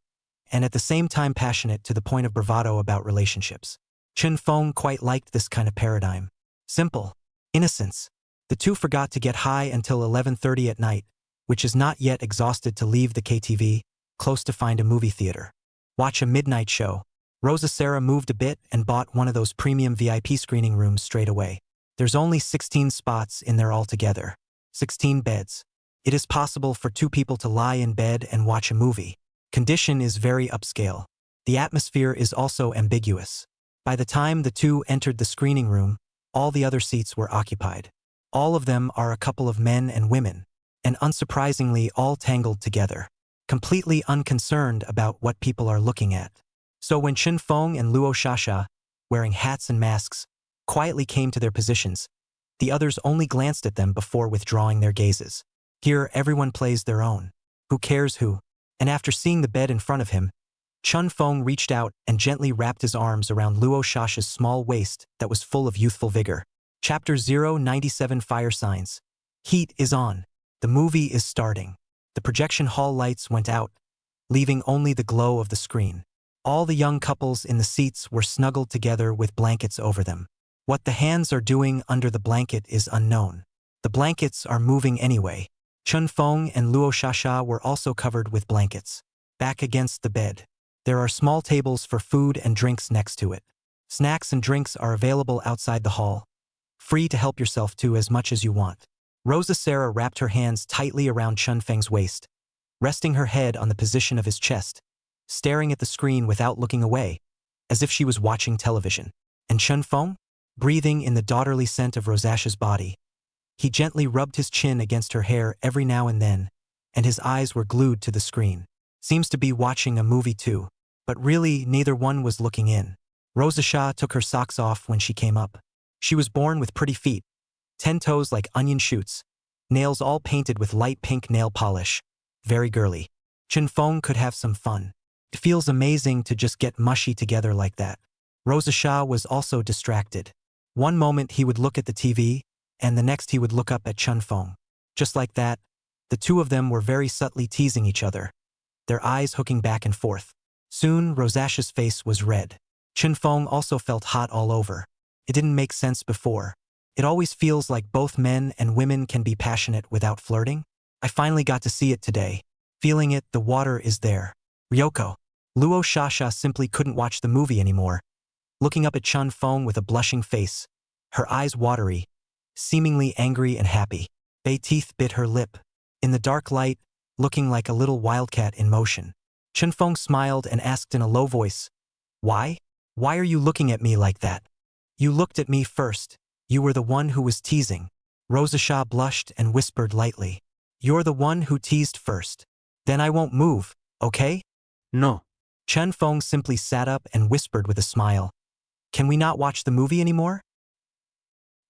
and at the same time passionate to the point of bravado about relationships. Chun Feng quite liked this kind of paradigm. Simple. Innocence. The two forgot to get high until 11:30 at night, which is not yet exhausted to leave the KTV, close to find a movie theater. Watch a midnight show. Rosa Sarah moved a bit and bought one of those premium VIP screening rooms straight away. There's only 16 spots in there altogether. 16 beds. It is possible for 2 people to lie in bed and watch a movie. Condition is very upscale. The atmosphere is also ambiguous. By the time the two entered the screening room, all the other seats were occupied. All of them are a couple of men and women, and unsurprisingly all tangled together, completely unconcerned about what people are looking at. So when Chen Feng and Luo Shasha, wearing hats and masks, quietly came to their positions, the others only glanced at them before withdrawing their gazes. Here everyone plays their own. Who cares who? And after seeing the bed in front of him, Chen Feng reached out and gently wrapped his arms around Luo Shasha's small waist that was full of youthful vigor. Chapter 097 Fire Signs. Heat is on. The movie is starting. The projection hall lights went out, leaving only the glow of the screen. All the young couples in the seats were snuggled together with blankets over them. What the hands are doing under the blanket is unknown. The blankets are moving anyway. Chen Feng and Luo Shasha were also covered with blankets. Back against the bed. There are small tables for food and drinks next to it. Snacks and drinks are available outside the hall. Free to help yourself to as much as you want. Rosa Sarah wrapped her hands tightly around Chen Feng's waist, resting her head on the position of his chest, staring at the screen without looking away, as if she was watching television. And Chen Feng? Breathing in the daughterly scent of Rosasha's body. He gently rubbed his chin against her hair every now and then, and his eyes were glued to the screen. Seems to be watching a movie too, but really neither one was looking in. Rosasha took her socks off when she came up. She was born with pretty feet, 10 toes like onion shoots, nails all painted with light pink nail polish. Very girly. Chen Feng could have some fun. It feels amazing to just get mushy together like that. Rosasha was also distracted. One moment he would look at the TV, and the next he would look up at Chen Feng. Just like that, the two of them were very subtly teasing each other, their eyes hooking back and forth. Soon, Rosasha's face was red. Chen Feng also felt hot all over. It didn't make sense before. It always feels like both men and women can be passionate without flirting. I finally got to see it today. Feeling it, the water is there. Ryoko. Luo Shasha simply couldn't watch the movie anymore, looking up at Chen Feng with a blushing face, her eyes watery, seemingly angry and happy. Bay teeth bit her lip. In the dark light, looking like a little wildcat in motion. Chen Feng smiled and asked in a low voice, "Why? Why are you looking at me like that?" "You looked at me first. You were the one who was teasing." Rosasha blushed and whispered lightly, "You're the one who teased first. Then I won't move, okay?" No. Chen Feng simply sat up and whispered with a smile, "Can we not watch the movie anymore?"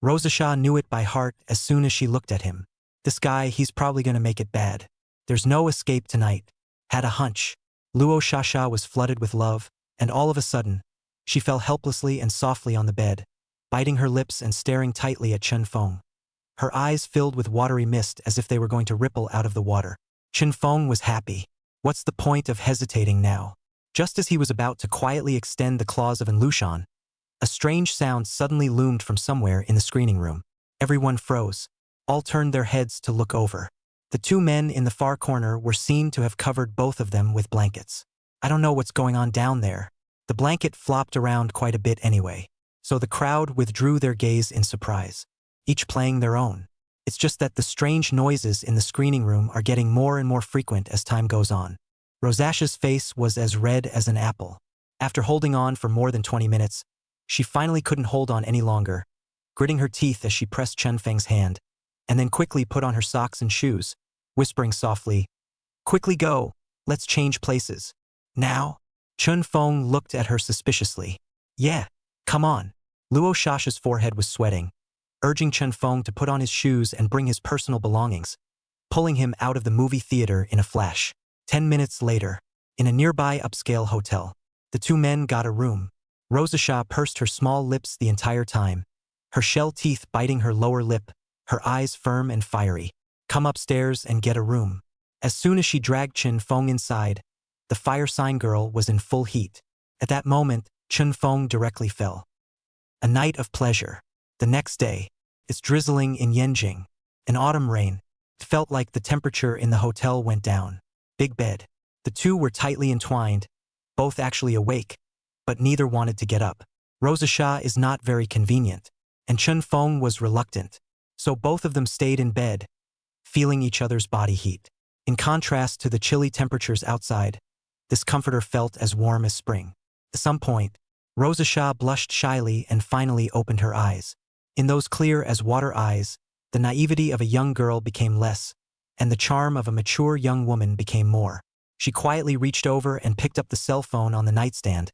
Rosasha knew it by heart as soon as she looked at him. This guy, he's probably gonna make it bad. There's no escape tonight. Had a hunch. Luo Shasha was flooded with love, and all of a sudden, she fell helplessly and softly on the bed, biting her lips and staring tightly at Chen Feng. Her eyes filled with watery mist as if they were going to ripple out of the water. Chen Feng was happy. What's the point of hesitating now? Just as he was about to quietly extend the claws of an Lushan, a strange sound suddenly loomed from somewhere in the screening room. Everyone froze. All turned their heads to look over. The two men in the far corner were seen to have covered both of them with blankets. I don't know what's going on down there. The blanket flopped around quite a bit anyway, so the crowd withdrew their gaze in surprise, each playing their own. It's just that the strange noises in the screening room are getting more and more frequent as time goes on. Rosasha's face was as red as an apple. After holding on for more than 20 minutes, she finally couldn't hold on any longer, gritting her teeth as she pressed Chen Feng's hand, and then quickly put on her socks and shoes, whispering softly, "Quickly go, let's change places." "Now?" Chen Feng looked at her suspiciously. "Yeah, come on." Luo Shasha's forehead was sweating, urging Chen Feng to put on his shoes and bring his personal belongings, pulling him out of the movie theater in a flash. 10 minutes later, in a nearby upscale hotel, the two men got a room. Rosasha pursed her small lips the entire time, her shell teeth biting her lower lip, her eyes firm and fiery. "Come upstairs and get a room." As soon as she dragged Chen Feng inside, the fire sign girl was in full heat. At that moment, Chen Feng directly fell. A night of pleasure. The next day, it's drizzling in Yenjing. An autumn rain. felt like the temperature in the hotel went down. Big bed. The two were tightly entwined, both actually awake, but neither wanted to get up. Rosacea is not very convenient, and Chun Feng was reluctant, so both of them stayed in bed, feeling each other's body heat. In contrast to the chilly temperatures outside, this comforter felt as warm as spring. At some point, Rosacea blushed shyly and finally opened her eyes. In those clear-as-water eyes, the naivety of a young girl became less, and the charm of a mature young woman became more. She quietly reached over and picked up the cell phone on the nightstand,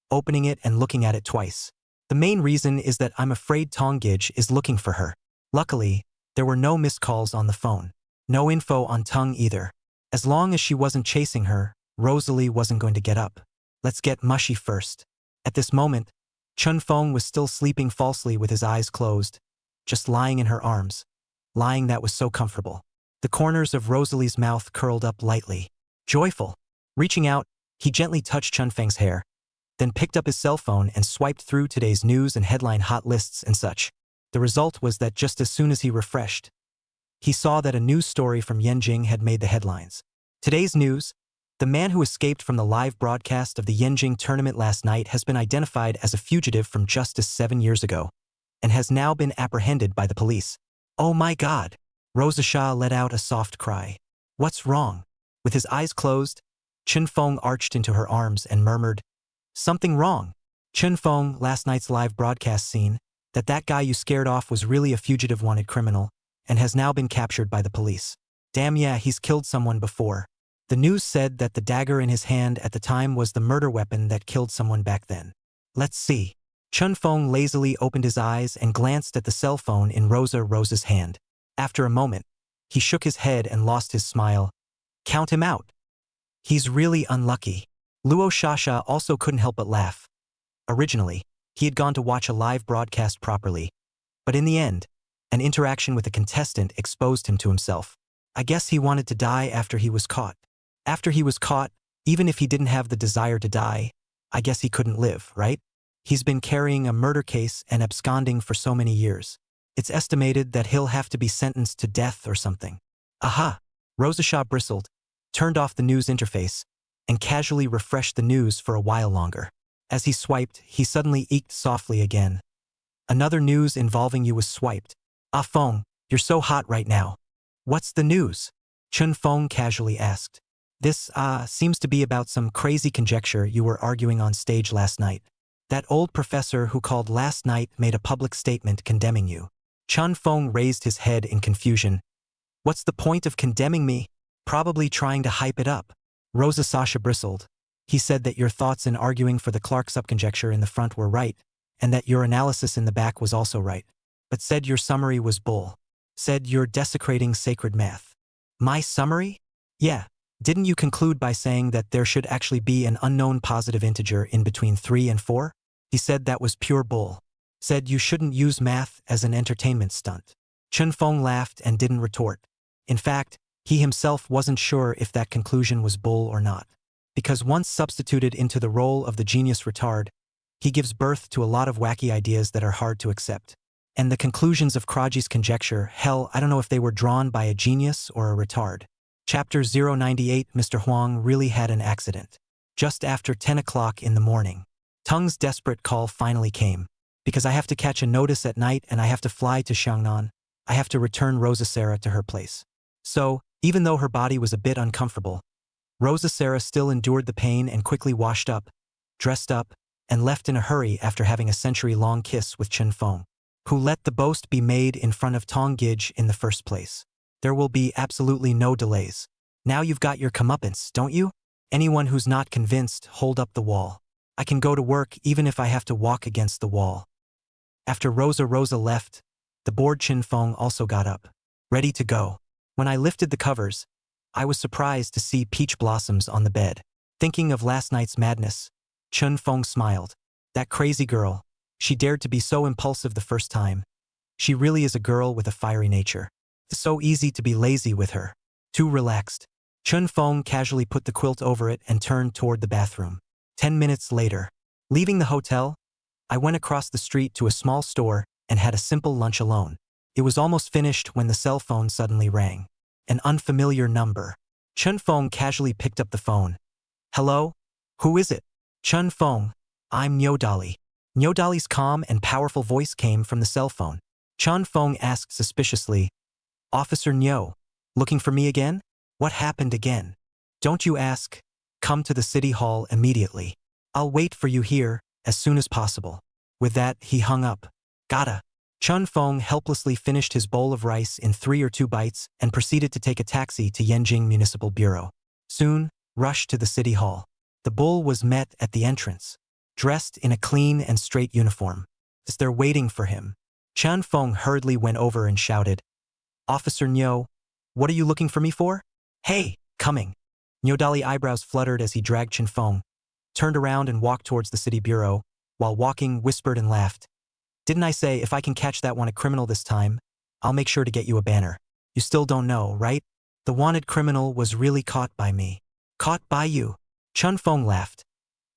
opening it and looking at it twice. The main reason is that I'm afraid Tonggij is looking for her. Luckily, there were no missed calls on the phone. No info on Tung either. As long as she wasn't chasing her, Rosalie wasn't going to get up. Let's get mushy first. At this moment, Chun Feng was still sleeping falsely with his eyes closed, just lying in her arms, lying that was so comfortable. The corners of Rosalie's mouth curled up lightly. Joyful. Reaching out, he gently touched Chun Feng's hair, then picked up his cell phone and swiped through today's news and headline hot lists and such. The result was that just as soon as he refreshed, he saw that a news story from Yenjing had made the headlines. Today's news: the man who escaped from the live broadcast of the Yenjing tournament last night has been identified as a fugitive from justice 7 years ago, and has now been apprehended by the police. Oh my God! Rosacea let out a soft cry. What's wrong? With his eyes closed, Chun Feng arched into her arms and murmured, "Something wrong." Chun Feng, last night's live broadcast scene, that guy you scared off was really a fugitive wanted criminal, and has now been captured by the police. Damn yeah, he's killed someone before. The news said that the dagger in his hand at the time was the murder weapon that killed someone back then. Let's see. Chun Feng lazily opened his eyes and glanced at the cell phone in Rosa's hand. After a moment, he shook his head and lost his smile. Count him out. He's really unlucky. Luo Shasha also couldn't help but laugh. Originally, he had gone to watch a live broadcast properly, but in the end, an interaction with a contestant exposed him to himself. I guess he wanted to die after he was caught. After he was caught, even if he didn't have the desire to die, I guess he couldn't live, right? He's been carrying a murder case and absconding for so many years. It's estimated that he'll have to be sentenced to death or something. Aha! Rosacea bristled, turned off the news interface, and casually refreshed the news for a while longer. As he swiped, he suddenly eeked softly again. Another news involving you was swiped. Ah Feng, you're so hot right now. What's the news? Chun Feng casually asked. This, seems to be about some crazy conjecture you were arguing on stage last night. That old professor who called last night made a public statement condemning you. Chun Feng raised his head in confusion. What's the point of condemning me? Probably trying to hype it up. Rosacea bristled. He said that your thoughts in arguing for the Clark subconjecture in the front were right, and that your analysis in the back was also right. But said your summary was bull. Said you're desecrating sacred math. My summary? Yeah. Didn't you conclude by saying that there should actually be an unknown positive integer in between 3 and 4? He said that was pure bull. Said you shouldn't use math as an entertainment stunt. Chun Feng laughed and didn't retort. In fact, he himself wasn't sure if that conclusion was bull or not. Because once substituted into the role of the genius retard, he gives birth to a lot of wacky ideas that are hard to accept. And the conclusions of Kraji's conjecture, hell, I don't know if they were drawn by a genius or a retard. Chapter 098. Mr. Huang really had an accident. Just after 10 o'clock in the morning, Tung's desperate call finally came. Because I have to catch a notice at night and I have to fly to Xiangnan, I have to return Rosacea to her place. So, even though her body was a bit uncomfortable, Rosacea still endured the pain and quickly washed up, dressed up, and left in a hurry after having a century-long kiss with Chun Feng, who let the boast be made in front of Tonggij in the first place. There will be absolutely no delays. Now you've got your comeuppance, don't you? Anyone who's not convinced, hold up the wall. I can go to work even if I have to walk against the wall. After Rosa left, the bored Chun Feng also got up, ready to go. When I lifted the covers, I was surprised to see peach blossoms on the bed. Thinking of last night's madness, Chun Feng smiled. That crazy girl, she dared to be so impulsive the first time. She really is a girl with a fiery nature. It's so easy to be lazy with her. Too relaxed. Chun Feng casually put the quilt over it and turned toward the bathroom. 10 minutes later, leaving the hotel, I went across the street to a small store and had a simple lunch alone. It was almost finished when the cell phone suddenly rang. an unfamiliar number. Chun Fong casually picked up the phone. Hello? Who is it? Chun Fong, I'm Nyodali. Nyodali's calm and powerful voice came from the cell phone. Chun Fong asked suspiciously, Officer Nyo, looking for me again? What happened again? Don't you ask. Come to the city hall immediately. I'll wait for you here as soon as possible. With that, he hung up. Gotta. Chun Fong helplessly finished his bowl of rice in 3 or 2 bites and proceeded to take a taxi to Yenjing Municipal Bureau. Soon, rushed to the city hall. The bull was met at the entrance, dressed in a clean and straight uniform. As they're waiting for him, Chun Fong hurriedly went over and shouted, Officer Nyo, what are you looking for me for? Hey, coming. Nyodali eyebrows fluttered as he dragged Chun Fong, turned around and walked towards the city bureau, while walking, whispered and laughed. Didn't I say if I can catch that wanted criminal this time, I'll make sure to get you a banner. You still don't know, right? The wanted criminal was really caught by me. Caught by you? Chun Fong laughed.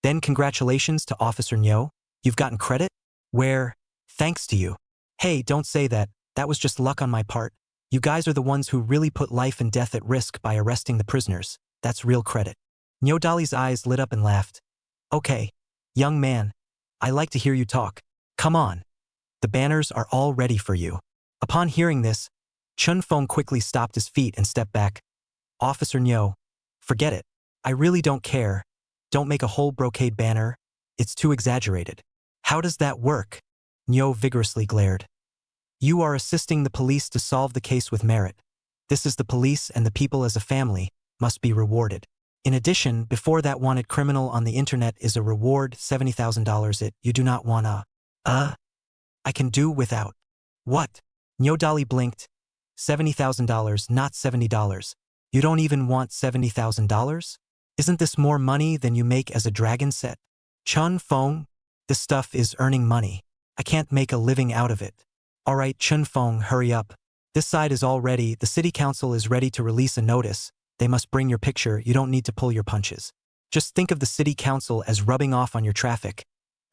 Then congratulations to Officer Nyo, you've gotten credit? Where? Thanks to you. Hey, don't say that, that was just luck on my part. You guys are the ones who really put life and death at risk by arresting the prisoners. That's real credit. Nyodali's eyes lit up and laughed. Okay, young man, I like to hear you talk. Come on. The banners are all ready for you. Upon hearing this, Chun Fong quickly stopped his feet and stepped back. Officer Nyo, forget it. I really don't care. Don't make a whole brocade banner. It's too exaggerated. How does that work? Nyo vigorously glared. You are assisting the police to solve the case with merit. This is the police, and the people as a family must be rewarded. In addition, before that wanted criminal on the internet is a reward $70,000 you do not wanna. I can do without. What? Nyodali blinked. $70,000, not $70. You don't even want $70,000? Isn't this more money than you make as a dragon set? Chun Fong, this stuff is earning money. I can't make a living out of it. All right, Chun Fong, hurry up. This side is all ready. The city council is ready to release a notice. They must bring your picture. You don't need to pull your punches. Just think of the city council as rubbing off on your traffic.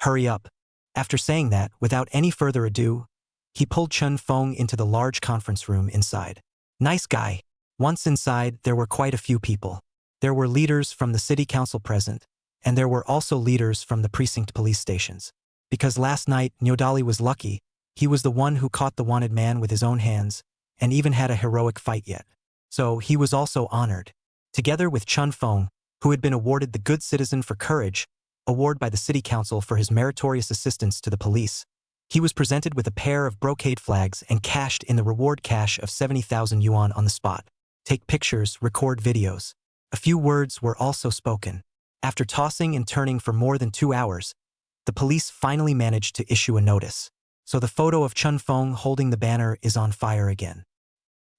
Hurry up. After saying that, without any further ado, he pulled Chun Fong into the large conference room inside. Nice guy. Once inside, there were quite a few people. There were leaders from the city council present, and there were also leaders from the precinct police stations. Because last night, Nyodali was lucky, he was the one who caught the wanted man with his own hands, and even had a heroic fight yet. So he was also honored. Together with Chun Fong, who had been awarded the Good Citizen for Courage award by the city council for his meritorious assistance to the police, he was presented with a pair of brocade flags and cashed in the reward cash of 70,000 yuan on the spot. Take pictures, record videos. A few words were also spoken. After tossing and turning for more than 2 hours, the police finally managed to issue a notice. So the photo of Chun Fong holding the banner is on fire again.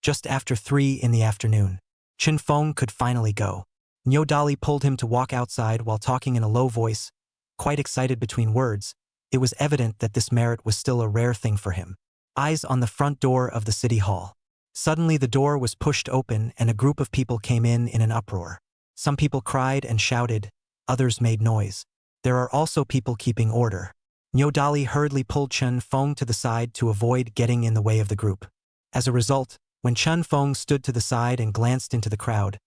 Just after 3 in the afternoon, Chun Fong could finally go. Nyodali pulled him to walk outside while talking in a low voice, quite excited between words. It was evident that this merit was still a rare thing for him. Eyes on the front door of the city hall. Suddenly the door was pushed open and a group of people came in an uproar. Some people cried and shouted, others made noise. There are also people keeping order. Nyodali hurriedly pulled Chun Fong to the side to avoid getting in the way of the group. As a result, when Chun Fong stood to the side and glanced into the crowd,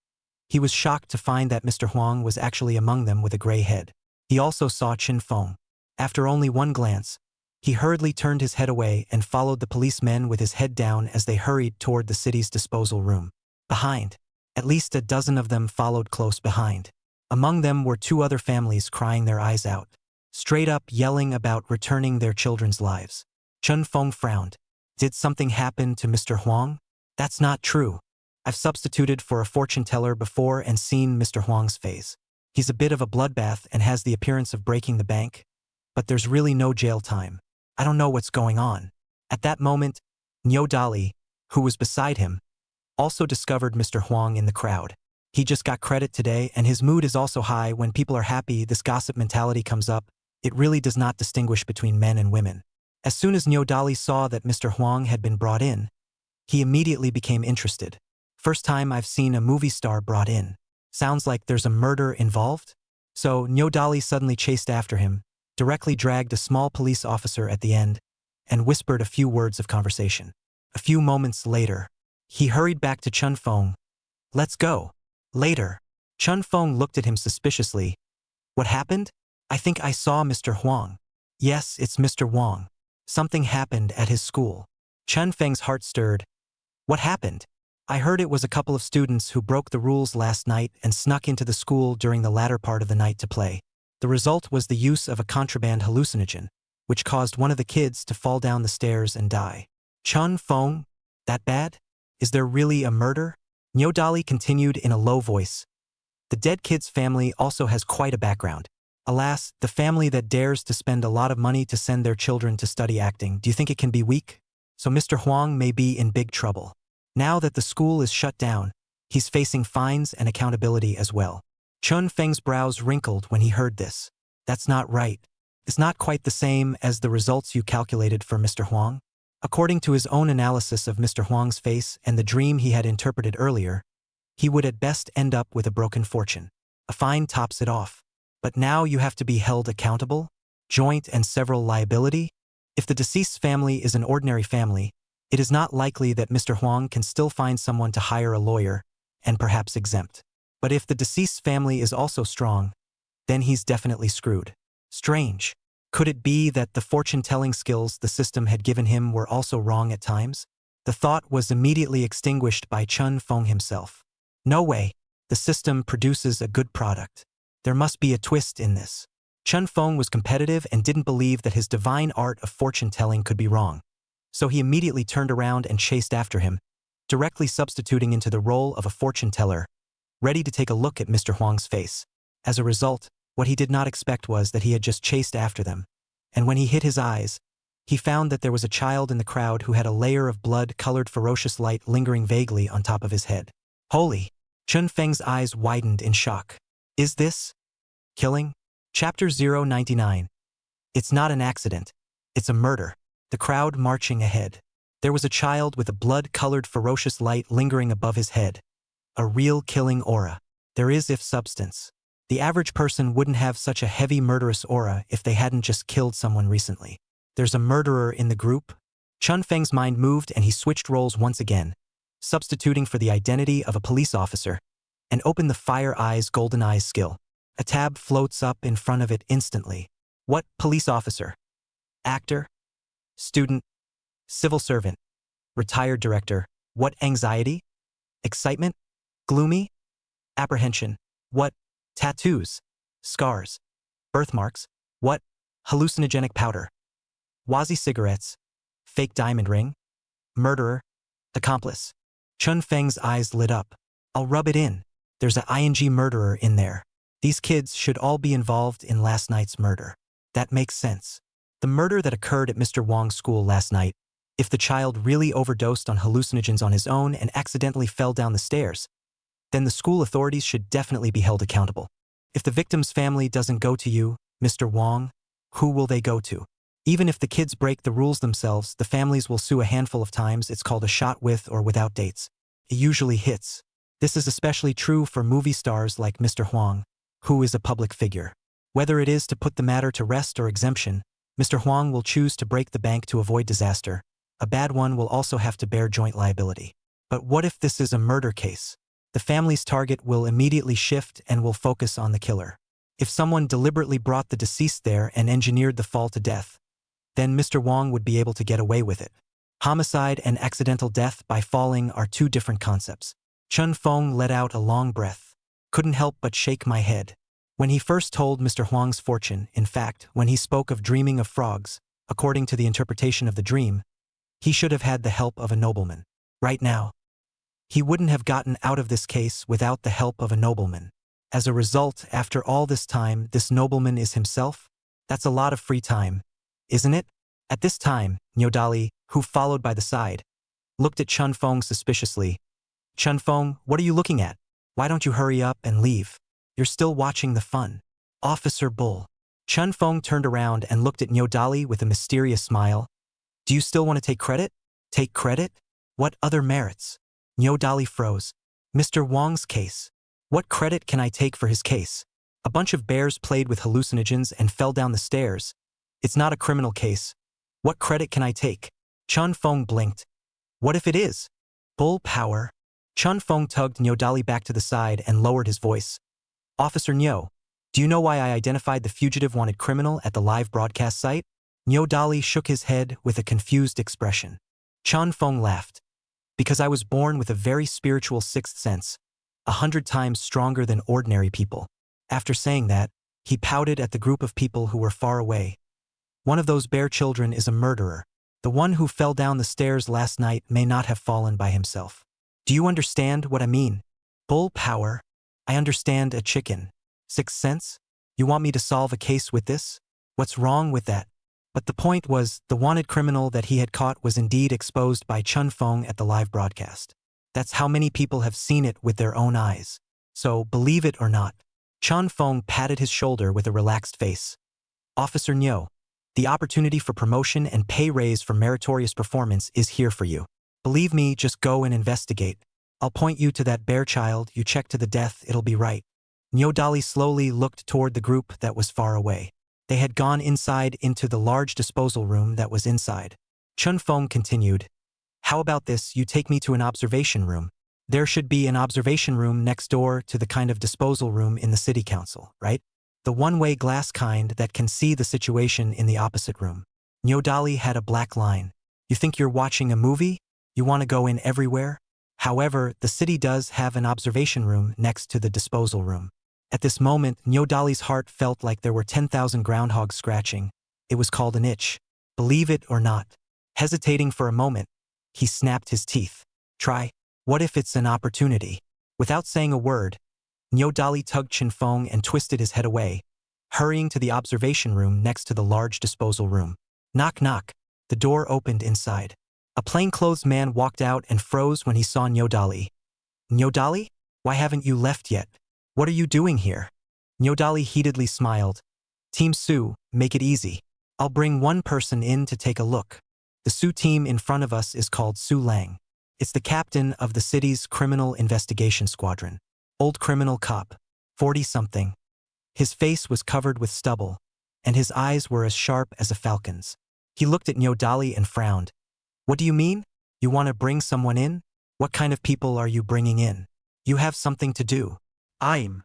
he was shocked to find that Mr. Huang was actually among them with a gray head. He also saw Chun Fong. After only one glance, he hurriedly turned his head away and followed the policemen with his head down as they hurried toward the city's disposal room. Behind, at least a dozen of them followed close behind. Among them were 2 other families crying their eyes out, straight up yelling about returning their children's lives. Chun Fong frowned. Did something happen to Mr. Huang? That's not true. I've substituted for a fortune teller before and seen Mr. Huang's face. He's a bit of a bloodbath and has the appearance of breaking the bank, but there's really no jail time. I don't know what's going on. At that moment, Nyodali, who was beside him, also discovered Mr. Huang in the crowd. He just got credit today and his mood is also high. When people are happy, this gossip mentality comes up. It really does not distinguish between men and women. As soon as Nyodali saw that Mr. Huang had been brought in, he immediately became interested. First time I've seen a movie star brought in. Sounds like there's a murder involved? So Nyodali suddenly chased after him, directly dragged a small police officer at the end, and whispered a few words of conversation. A few moments later, He hurried back to Chun Feng. Let's go. Later. Chun Feng looked at him suspiciously. What happened? I think I saw Mr. Huang. Yes, it's Mr. Wang. Something happened at his school. Chun Feng's heart stirred. What happened? I heard it was a couple of students who broke the rules last night and snuck into the school during the latter part of the night to play. The result was the use of a contraband hallucinogen, which caused one of the kids to fall down the stairs and die. Chun Feng? That bad? Is there really a murder? Nyodali continued in a low voice. The dead kid's family also has quite a background. Alas, the family that dares to spend a lot of money to send their children to study acting, do you think it can be weak? So Mr. Huang may be in big trouble. Now that the school is shut down, he's facing fines and accountability as well. Chun Feng's brows wrinkled when he heard this. That's not right. It's not quite the same as the results you calculated for Mr. Huang. According to his own analysis of Mr. Huang's face and the dream he had interpreted earlier, he would at best end up with a broken fortune. A fine tops it off. But now you have to be held accountable? Joint and several liability? If the deceased's family is an ordinary family, it is not likely that Mr. Huang can still find someone to hire a lawyer, and perhaps exempt. But if the deceased's family is also strong, then he's definitely screwed. Strange. Could it be that the fortune-telling skills the system had given him were also wrong at times? The thought was immediately extinguished by Chun Feng himself. No way. The system produces a good product. There must be a twist in this. Chun Feng was competitive and didn't believe that his divine art of fortune-telling could be wrong. So he immediately turned around and chased after him, directly substituting into the role of a fortune-teller, ready to take a look at Mr. Huang's face. As a result, what he did not expect was that he had just chased after them. And when he hit his eyes, he found that there was a child in the crowd who had a layer of blood-colored ferocious light lingering vaguely on top of his head. Holy! Chun Feng's eyes widened in shock. Is this killing? Chapter 099. It's not an accident. It's a murder. The crowd marching ahead. There was a child with a blood-colored ferocious light lingering above his head. A real killing aura. There is if substance. The average person wouldn't have such a heavy murderous aura if they hadn't just killed someone recently. There's a murderer in the group? Chun Feng's mind moved and he switched roles once again, substituting for the identity of a police officer, and opened the Fire Eyes Golden Eyes skill. A tab floats up in front of it instantly. What police officer? Actor? Student? Civil servant? Retired director? What anxiety? Excitement? Gloomy? Apprehension? What? Tattoos? Scars? Birthmarks? What? Hallucinogenic powder? Wazi cigarettes? Fake diamond ring? Murderer? Accomplice? Chun Feng's eyes lit up. I'll rub it in. There's a ing murderer in there. These kids should all be involved in last night's murder. That makes sense. The murder that occurred at Mr. Wang's school last night, if the child really overdosed on hallucinogens on his own and accidentally fell down the stairs, then the school authorities should definitely be held accountable. If the victim's family doesn't go to you, Mr. Wang, who will they go to? Even if the kids break the rules themselves, the families will sue a handful of times. It's called a shot with or without dates. It usually hits. This is especially true for movie stars like Mr. Huang, who is a public figure. Whether it is to put the matter to rest or exemption, Mr. Huang will choose to break the bank to avoid disaster. A bad one will also have to bear joint liability. But what if this is a murder case? The family's target will immediately shift and will focus on the killer. If someone deliberately brought the deceased there and engineered the fall to death, then Mr. Wang would be able to get away with it. Homicide and accidental death by falling are two different concepts. Chun Feng let out a long breath. Couldn't help but shake my head. When he first told Mr. Huang's fortune, in fact, when he spoke of dreaming of frogs, according to the interpretation of the dream, he should have had the help of a nobleman. Right now, he wouldn't have gotten out of this case without the help of a nobleman. As a result, after all this time, this nobleman is himself? That's a lot of free time, isn't it? At this time, Nyodali, who followed by the side, looked at Chun Feng suspiciously. Chun Feng, what are you looking at? Why don't you hurry up and leave? You're still watching the fun. Officer Bull. Chun Feng turned around and looked at Nyodali with a mysterious smile. Do you still want to take credit? Take credit? What other merits? Nyodali froze. Mr. Wang's case. What credit can I take for his case? A bunch of bears played with hallucinogens and fell down the stairs. It's not a criminal case. What credit can I take? Chun Feng blinked. What if it is? Bull power. Chun Feng tugged Nyo Dali back to the side and lowered his voice. Officer Nyo, do you know why I identified the fugitive wanted criminal at the live broadcast site? Nyo Dali shook his head with a confused expression. Chun Feng laughed. Because I was born with a very spiritual sixth sense, 100 times stronger than ordinary people. After saying that, he pouted at the group of people who were far away. One of those bear children is a murderer. The one who fell down the stairs last night may not have fallen by himself. Do you understand what I mean? Bull power. I understand a chicken. Sixth sense? You want me to solve a case with this? What's wrong with that? But the point was, the wanted criminal that he had caught was indeed exposed by Chun Feng at the live broadcast. That's how many people have seen it with their own eyes. So, believe it or not. Chun Feng patted his shoulder with a relaxed face. Officer Nyo, the opportunity for promotion and pay raise for meritorious performance is here for you. Believe me, just go and investigate. I'll point you to that bear child, you check to the death, it'll be right. Nyo Dali slowly looked toward the group that was far away. They had gone inside into the large disposal room that was inside. Chun Feng continued, how about this, you take me to an observation room. There should be an observation room next door to the kind of disposal room in the city council, right? The one-way glass kind that can see the situation in the opposite room. Nyo Dali had a black line. You think you're watching a movie? You want to go in everywhere? However, the city does have an observation room next to the disposal room. At this moment, Nyo Dali's heart felt like there were 10,000 groundhogs scratching. It was called an itch. Believe it or not. Hesitating for a moment, he snapped his teeth. Try. What if it's an opportunity? Without saying a word, Nyo Dali tugged Chun Feng and twisted his head away, hurrying to the observation room next to the large disposal room. Knock knock. The door opened inside. A plainclothes man walked out and froze when he saw Nyo Dali. Nyo Dali? Why haven't you left yet? What are you doing here? Nyo Dali heatedly smiled. Team Su, make it easy. I'll bring one person in to take a look. The Su team in front of us is called Su Lang. It's the captain of the city's criminal investigation squadron. Old criminal cop, 40-something. His face was covered with stubble, and his eyes were as sharp as a falcon's. He looked at Nyo Dali and frowned. What do you mean? You want to bring someone in? What kind of people are you bringing in? You have something to do. I'm.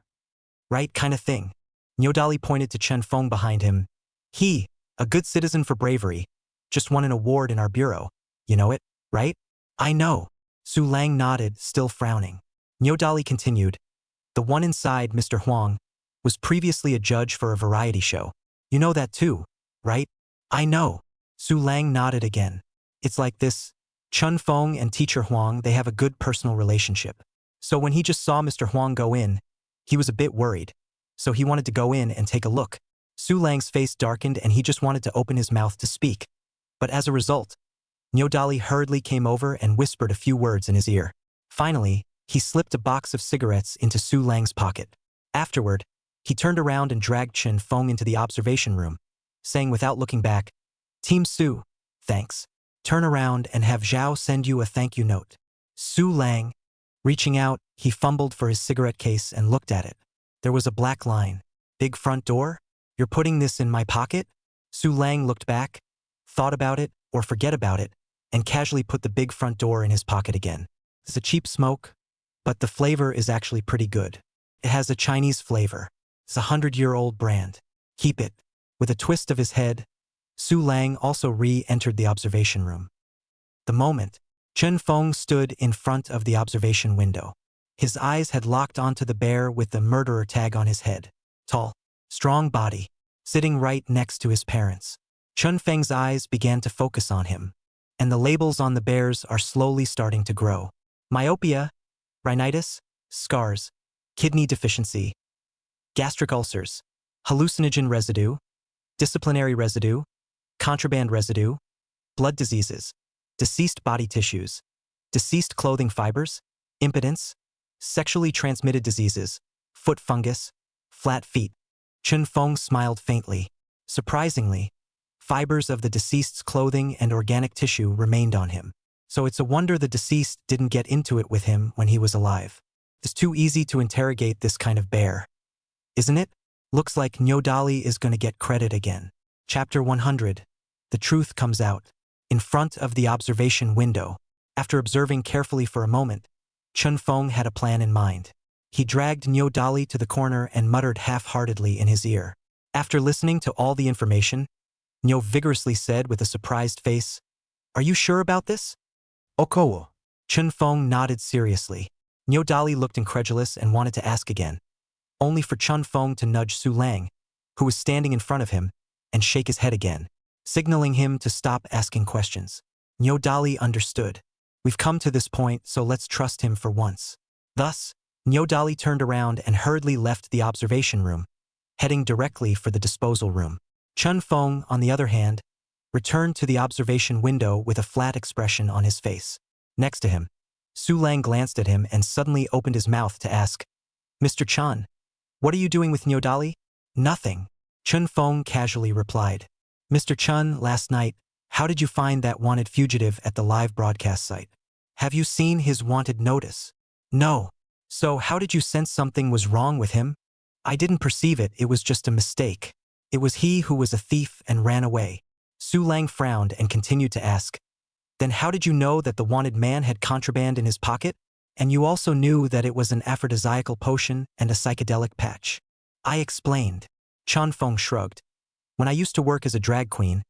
Right kind of thing. Nyo Dali pointed to Chun Feng behind him. He, a good citizen for bravery, just won an award in our bureau. You know it, right? I know. Su Lang nodded, still frowning. Nyo Dali continued. The one inside, Mr. Huang, was previously a judge for a variety show. You know that too, right? I know. Su Lang nodded again. It's like this. Chun Feng and teacher Huang, they have a good personal relationship. So when he just saw Mr. Huang go in, he was a bit worried. So he wanted to go in and take a look. Su Lang's face darkened and he just wanted to open his mouth to speak. But as a result, Nyo Dali hurriedly came over and whispered a few words in his ear. Finally, he slipped a box of cigarettes into Su Lang's pocket. Afterward, he turned around and dragged Chun Feng into the observation room, saying without looking back, Team Su, thanks. Turn around and have Zhao send you a thank you note. Su Lang. Reaching out, he fumbled for his cigarette case and looked at it. There was a black line. Big front door? You're putting this in my pocket? Su Lang looked back, thought about it, or forget about it, and casually put the big front door in his pocket again. It's a cheap smoke, but the flavor is actually pretty good. It has a Chinese flavor. It's a 100-year-old brand. Keep it. With a twist of his head, Su Lang also re-entered the observation room. The moment, Chun Feng stood in front of the observation window. His eyes had locked onto the bear with the murderer tag on his head. Tall, strong body, sitting right next to his parents. Chun Feng's eyes began to focus on him, and the labels on the bears are slowly starting to grow. Myopia, rhinitis, scars, kidney deficiency, gastric ulcers, hallucinogen residue, disciplinary residue, contraband residue, blood diseases, deceased body tissues, deceased clothing fibers, impotence, sexually transmitted diseases, foot fungus, flat feet. Chun Feng smiled faintly. Surprisingly, fibers of the deceased's clothing and organic tissue remained on him. So it's a wonder the deceased didn't get into it with him when he was alive. It's too easy to interrogate this kind of bear. Isn't it? Looks like Nyo Dali is going to get credit again. Chapter 100. The truth comes out. In front of the observation window, After observing carefully for a moment, Chun Fong had a plan in mind. He dragged Nyo Dali to the corner and muttered half-heartedly in his ear. After listening to all the information, Nyo vigorously said with a surprised face, "Are you sure about this?" Okowo. Chun Fong nodded seriously. Nyo Dali looked incredulous and wanted to ask again, only for Chun Fong to nudge Su Lang, who was standing in front of him, and shake his head again, signaling him to stop asking questions. Nyo Dali understood. We've come to this point, so let's trust him for once. Thus, Nyo Dali turned around and hurriedly left the observation room, heading directly for the disposal room. Chun Fong, on the other hand, returned to the observation window with a flat expression on his face. Next to him, Su Lang glanced at him and suddenly opened his mouth to ask, "Mr. Chun, what are you doing with Nyo Dali?" "Nothing," Chun Fong casually replied. "Mr. Chun, last night, how did you find that wanted fugitive at the live broadcast site? Have you seen his wanted notice?" "No." "So how did you sense something was wrong with him?" "I didn't perceive it, it was just a mistake. It was he who was a thief and ran away." Su Lang frowned and continued to ask, "Then how did you know that the wanted man had contraband in his pocket? And you also knew that it was an aphrodisiacal potion and a psychedelic patch?" I explained. Chun Fong shrugged. "When I used to work as a drag queen,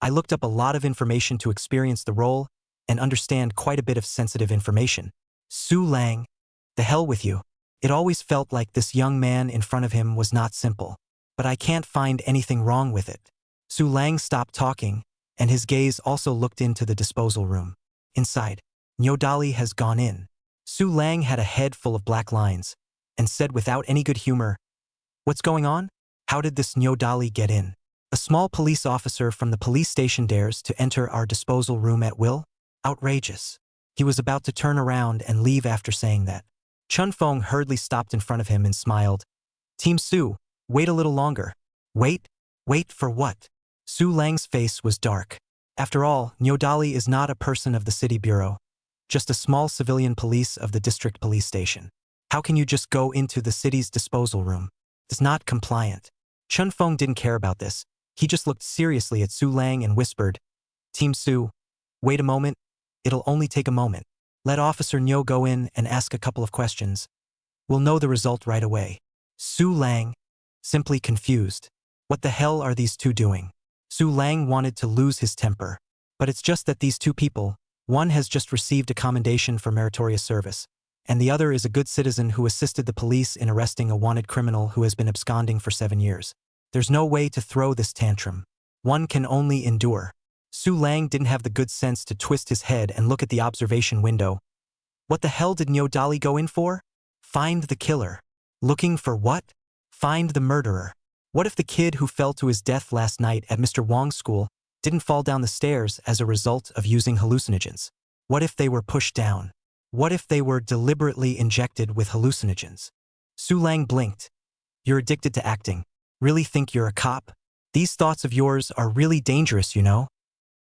I looked up a lot of information to experience the role and understand quite a bit of sensitive information." Su Lang, the hell with you. It always felt like this young man in front of him was not simple. But I can't find anything wrong with it. Su Lang stopped talking, and his gaze also looked into the disposal room. Inside, Nyo Dali has gone in. Su Lang had a head full of black lines, and said without any good humor, "What's going on? How did this Nyo Dali get in? A small police officer from the police station dares to enter our disposal room at will? Outrageous." He was about to turn around and leave after saying that. Chun Fong hurriedly stopped in front of him and smiled. "Team Su, wait a little longer." "Wait? Wait for what?" Su Lang's face was dark. After all, Nyo Dali is not a person of the city bureau, just a small civilian police of the district police station. How can you just go into the city's disposal room? It's not compliant. Chun Fong didn't care about this. He just looked seriously at Su Lang and whispered, "Team Su, wait a moment. It'll only take a moment. Let Officer Nyo go in and ask a couple of questions. We'll know the result right away." Su Lang, simply confused. What the hell are these two doing? Su Lang wanted to lose his temper. But it's just that these two people, one has just received a commendation for meritorious service, and the other is a good citizen who assisted the police in arresting a wanted criminal who has been absconding for 7 years. There's no way to throw this tantrum. One can only endure. Su Lang didn't have the good sense to twist his head and look at the observation window. What the hell did Nyo Dali go in for? Find the killer. Looking for what? Find the murderer. What if the kid who fell to his death last night at Mr. Wong's school didn't fall down the stairs as a result of using hallucinogens? What if they were pushed down? What if they were deliberately injected with hallucinogens? Su Lang blinked. "You're addicted to acting. Really think you're a cop? These thoughts of yours are really dangerous, you know?"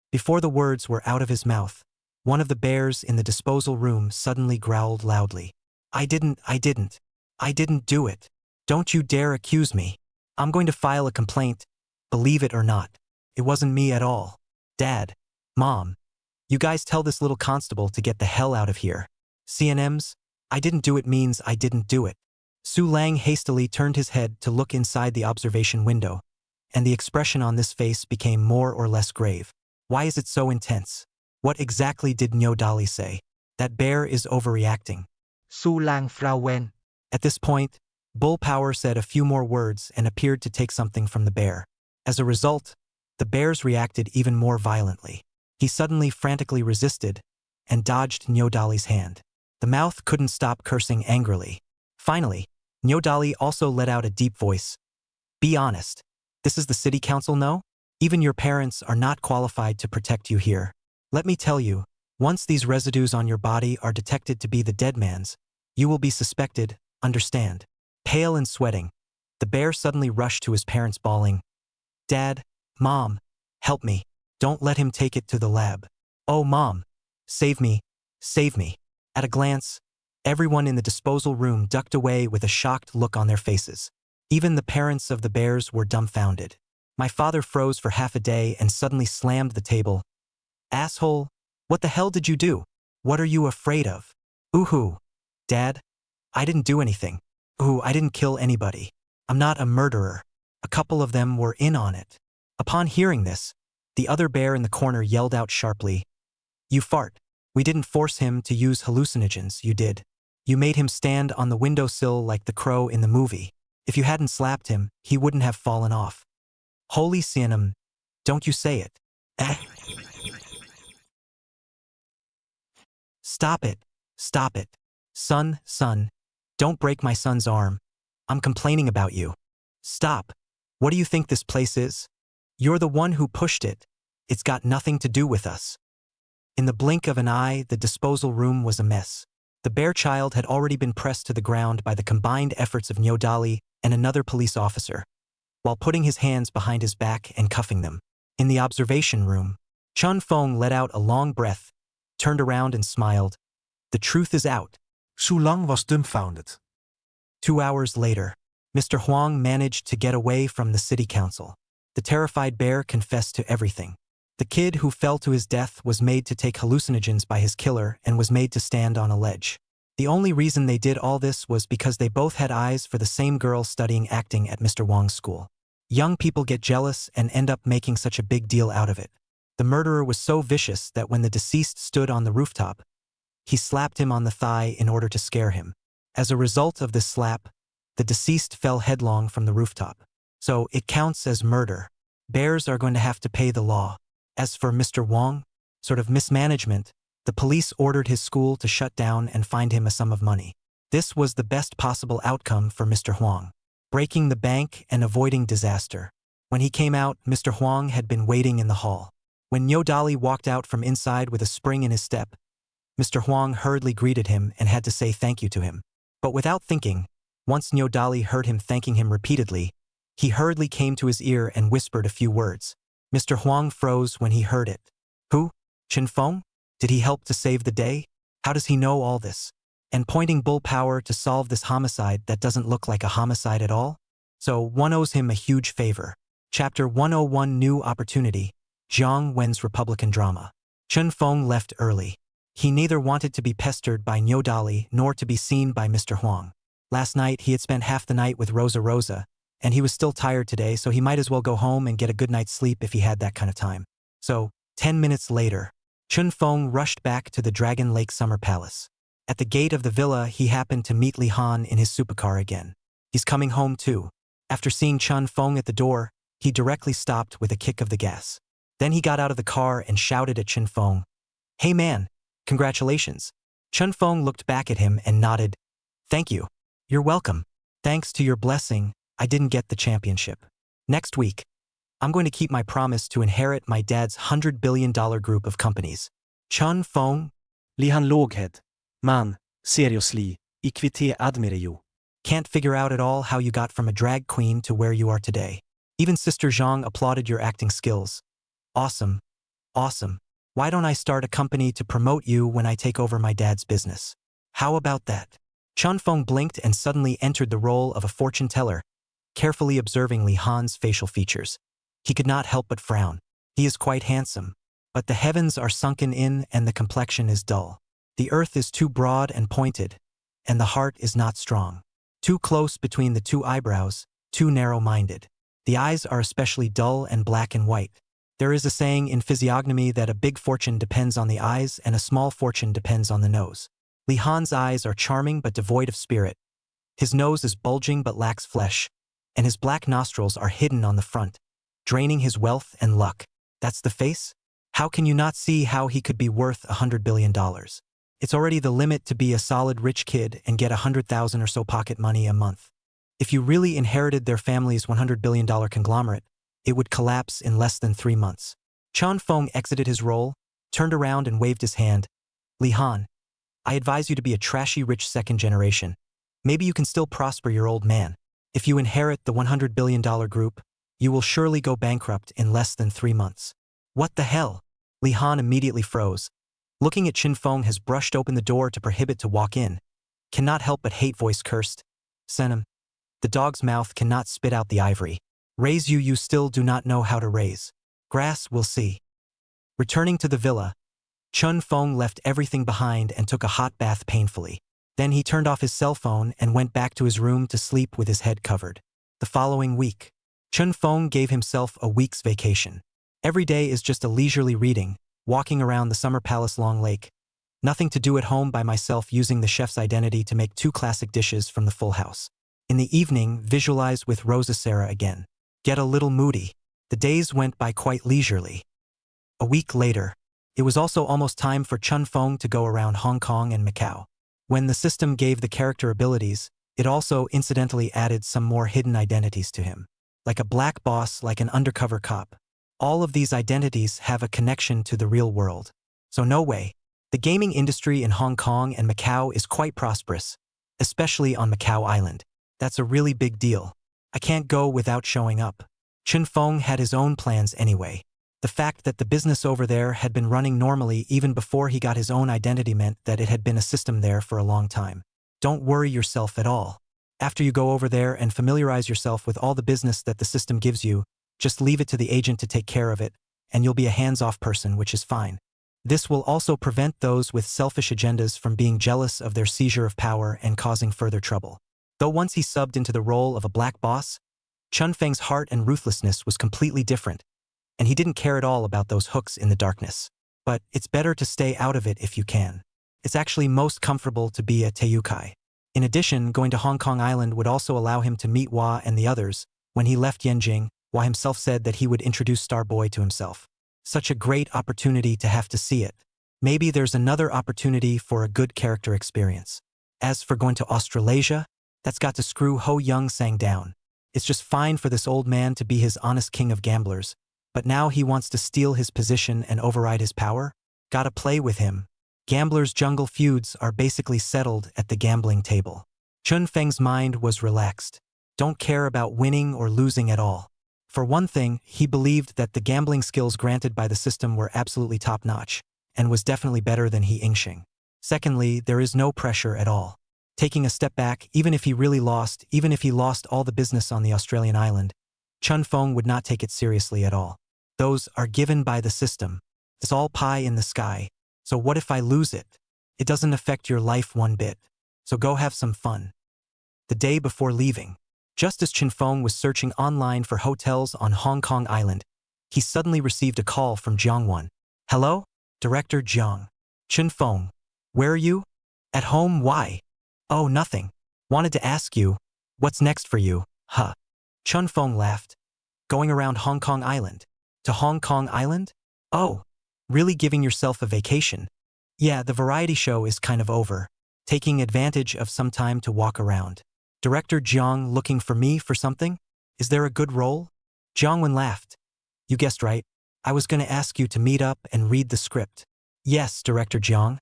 Before the words were out of his mouth, one of the bears in the disposal room suddenly growled loudly. I didn't do it. Don't you dare accuse me. I'm going to file a complaint, believe it or not. It wasn't me at all. Dad, Mom, you guys tell this little constable to get the hell out of here. CNMs, I didn't do it means I didn't do it." Su Lang hastily turned his head to look inside the observation window, and the expression on this face became more or less grave. Why is it so intense? What exactly did Nyo Dali say? That bear is overreacting. Su Lang frowned. At this point, Bull Power said a few more words and appeared to take something from the bear. As a result, the bears reacted even more violently. He suddenly frantically resisted and dodged Nyo Dali's hand. The mouth couldn't stop cursing angrily. Finally, Nyo Dali also let out a deep voice. "Be honest. This is the city council, no? Even your parents are not qualified to protect you here. Let me tell you, once these residues on your body are detected to be the dead man's, you will be suspected, understand?" Pale and sweating, the bear suddenly rushed to his parents bawling, "Dad, Mom, help me. Don't let him take it to the lab. Oh, Mom, save me, save me." At a glance, everyone in the disposal room ducked away with a shocked look on their faces. Even the parents of the bears were dumbfounded. My father froze for half a day and suddenly slammed the table. "Asshole, what the hell did you do?" What are you afraid of? Ooh, Dad, I didn't do anything. Ooh, I didn't kill anybody. I'm not a murderer. A couple of them were in on it. Upon hearing this, the other bear in the corner yelled out sharply, You fart. We didn't force him to use hallucinogens, you did. You made him stand on the windowsill like the crow in the movie. If you hadn't slapped him, he wouldn't have fallen off. Holy cinnamon, don't you say it. Stop it. Stop it. Son, don't break my son's arm. I'm complaining about you. Stop. What do you think this place is? You're the one who pushed it. It's got nothing to do with us. In the blink of an eye, the disposal room was a mess. The bear child had already been pressed to the ground by the combined efforts of Nyodali and another police officer, while putting his hands behind his back and cuffing them. In the observation room, Chun Fong let out a long breath, turned around and smiled. The truth is out. Su Long was dumbfounded. 2 hours later, Mr. Huang managed to get away from the city council. The terrified bear confessed to everything. The kid who fell to his death was made to take hallucinogens by his killer and was made to stand on a ledge. The only reason they did all this was because they both had eyes for the same girl studying acting at Mr. Huang's school. Young people get jealous and end up making such a big deal out of it. The murderer was so vicious that when the deceased stood on the rooftop, he slapped him on the thigh in order to scare him. As a result of this slap, the deceased fell headlong from the rooftop. So it counts as murder. Bears are going to have to pay the law. As for Mr. Huang, sort of mismanagement, the police ordered his school to shut down and fined him a sum of money. This was the best possible outcome for Mr. Huang, breaking the bank and avoiding disaster. When he came out, Mr. Huang had been waiting in the hall. When Nyodali walked out from inside with a spring in his step, Mr. Huang hurriedly greeted him and had to say thank you to him. But without thinking, once Nyodali heard him thanking him repeatedly, he hurriedly came to his ear and whispered a few words. Mr. Huang froze when he heard it. Who? Chin Feng? Did he help to save the day? How does he know all this? And pointing bull power to solve this homicide that doesn't look like a homicide at all? So one owes him a huge favor. Chapter 101 New Opportunity, Jiang Wen's Republican Drama. Chen Feng left early. He neither wanted to be pestered by Nyodali nor to be seen by Mr. Huang. Last night he had spent half the night with Rosa, and he was still tired today, so he might as well go home and get a good night's sleep if he had that kind of time. So, 10 minutes later, Chun Feng rushed back to the Dragon Lake Summer Palace. At the gate of the villa, he happened to meet Li Han in his supercar again. He's coming home too. After seeing Chun Feng at the door, he directly stopped with a kick of the gas. Then he got out of the car and shouted at Chun Feng, Hey man, congratulations. Chun Feng looked back at him and nodded. Thank you. You're welcome. Thanks to your blessing, I didn't get the championship. Next week, I'm going to keep my promise to inherit my dad's $100 billion group of companies. Chun Feng? Li Han låghed. Man, seriously, ikvite admire you. Can't figure out at all how you got from a drag queen to where you are today. Even Sister Zhang applauded your acting skills. Awesome. Awesome. Why don't I start a company to promote you when I take over my dad's business? How about that? Chun Feng blinked and suddenly entered the role of a fortune teller, carefully observing Li Han's facial features. He could not help but frown. He is quite handsome, but the heavens are sunken in and the complexion is dull. The earth is too broad and pointed, and the heart is not strong. Too close between the two eyebrows, too narrow-minded. The eyes are especially dull and black and white. There is a saying in physiognomy that a big fortune depends on the eyes and a small fortune depends on the nose. Li Han's eyes are charming but devoid of spirit. His nose is bulging but lacks flesh, and his black nostrils are hidden on the front, draining his wealth and luck. That's the face? How can you not see how he could be worth $100 billion? It's already the limit to be a solid rich kid and get 100,000 or so pocket money a month. If you really inherited their family's $100 billion conglomerate, it would collapse in less than 3 months. Chun Feng exited his role, turned around and waved his hand. Li Han, I advise you to be a trashy rich second generation. Maybe you can still prosper your old man. If you inherit the $100 billion group, you will surely go bankrupt in less than 3 months. What the hell? Li Han immediately froze. Looking at Chin Feng has brushed open the door to prohibit to walk in. Cannot help but hate voice cursed. Senem. The dog's mouth cannot spit out the ivory. Raise you still do not know how to raise. Grass, we'll see. Returning to the villa, Chun Feng left everything behind and took a hot bath painfully. Then he turned off his cell phone and went back to his room to sleep with his head covered. The following week, Chun Feng gave himself a week's vacation. Every day is just a leisurely reading, walking around the Summer Palace Long Lake. Nothing to do at home by myself using the chef's identity to make 2 classic dishes from the full house. In the evening, visualize with Rosa Sarah again. Get a little moody. The days went by quite leisurely. A week later, it was also almost time for Chun Feng to go around Hong Kong and Macau. When the system gave the character abilities, it also incidentally added some more hidden identities to him. Like a black boss, like an undercover cop. All of these identities have a connection to the real world. So no way. The gaming industry in Hong Kong and Macau is quite prosperous, especially on Macau Island. That's a really big deal. I can't go without showing up. Chun Feng had his own plans anyway. The fact that the business over there had been running normally even before he got his own identity meant that it had been a system there for a long time. Don't worry yourself at all. After you go over there and familiarize yourself with all the business that the system gives you, just leave it to the agent to take care of it, and you'll be a hands-off person, which is fine. This will also prevent those with selfish agendas from being jealous of their seizure of power and causing further trouble. Though once he subbed into the role of a black boss, Chun Feng's heart and ruthlessness was completely different, and he didn't care at all about those hooks in the darkness. But it's better to stay out of it if you can. It's actually most comfortable to be a Teyukai. In addition, going to Hong Kong Island would also allow him to meet Hua and the others. When he left Yenjing, Hua himself said that he would introduce Starboy to himself. Such a great opportunity to have to see it. Maybe there's another opportunity for a good character experience. As for going to Australasia, that's got to screw Ho Young Sang down. It's just fine for this old man to be his honest king of gamblers, but now he wants to steal his position and override his power? Gotta play with him. Gamblers' jungle feuds are basically settled at the gambling table. Chun Feng's mind was relaxed. Don't care about winning or losing at all. For one thing, he believed that the gambling skills granted by the system were absolutely top-notch, and was definitely better than He Yingxing. Secondly, there is no pressure at all. Taking a step back, even if he lost all the business on the Australian island, Chun Feng would not take it seriously at all. Those are given by the system. It's all pie in the sky. So what if I lose it? It doesn't affect your life one bit. So go have some fun. The day before leaving, just as Chun Feng was searching online for hotels on Hong Kong Island, he suddenly received a call from Jiang Wan. Hello? Director Jiang. Chun Feng. Where are you? At home, why? Oh, nothing. Wanted to ask you, what's next for you, huh? Chun Feng laughed. Going around Hong Kong Island. To Hong Kong Island? Oh, really giving yourself a vacation? Yeah, the variety show is kind of over. Taking advantage of some time to walk around. Director Jiang looking for me for something? Is there a good role? Jiangwen laughed. You guessed right. I was going to ask you to meet up and read the script. Yes, Director Jiang.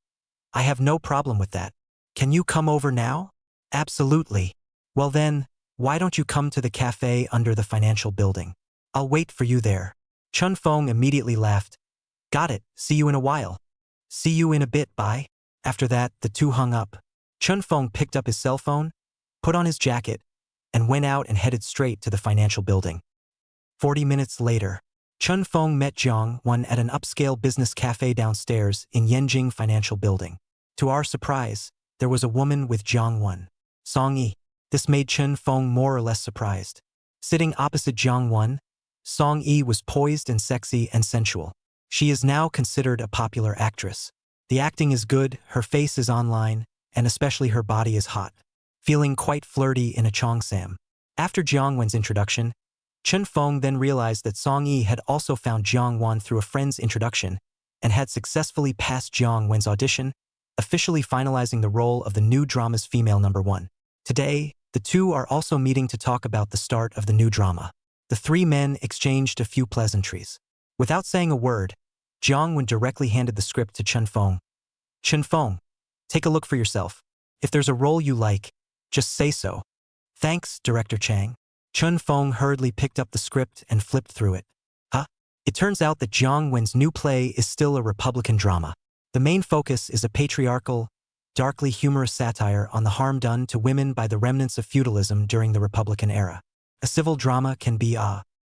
I have no problem with that. Can you come over now? Absolutely. Well then, why don't you come to the cafe under the financial building? I'll wait for you there. Chun Feng immediately laughed. Got it, see you in a while. See you in a bit, bye. After that, the two hung up. Chun Feng picked up his cell phone, put on his jacket, and went out and headed straight to the financial building. 40 minutes later, Chun Feng met Jiang Wan at an upscale business cafe downstairs in Yenjing Financial Building. To our surprise, there was a woman with Jiang Wan. Song Yi. This made Chun Feng more or less surprised. Sitting opposite Jiang Wan, Song Yi was poised and sexy and sensual. She is now considered a popular actress. The acting is good, her face is online, and especially her body is hot. Feeling quite flirty in a Cheongsam. After Jiang Wan's introduction, Chun Feng then realized that Song Yi had also found Jiang Wan through a friend's introduction and had successfully passed Jiang Wan's audition, officially finalizing the role of the new drama's female number 1. Today, the two are also meeting to talk about the start of the new drama. The 3 men exchanged a few pleasantries. Without saying a word, Jiang Wan directly handed the script to Chun Feng. Chun Feng, take a look for yourself. If there's a role you like, just say so. Thanks, Director Chang. Chun Feng hurriedly picked up the script and flipped through it. Huh? It turns out that Jiang Wan's new play is still a Republican drama. The main focus is a patriarchal, darkly humorous satire on the harm done to women by the remnants of feudalism during the Republican era. A civil drama can be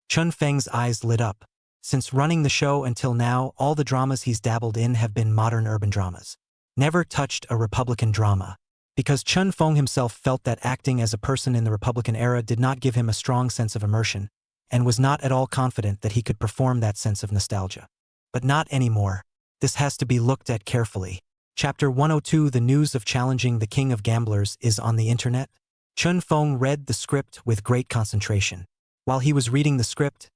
Chun Feng's eyes lit up. Since running the show until now, all the dramas he's dabbled in have been modern urban dramas. Never touched a Republican drama. Because Chun Fong himself felt that acting as a person in the Republican era did not give him a strong sense of immersion, and was not at all confident that he could perform that sense of nostalgia. But not anymore. This has to be looked at carefully. Chapter 102 The news of challenging the king of gamblers is on the internet. Chun Fong read the script with great concentration. While he was reading the script,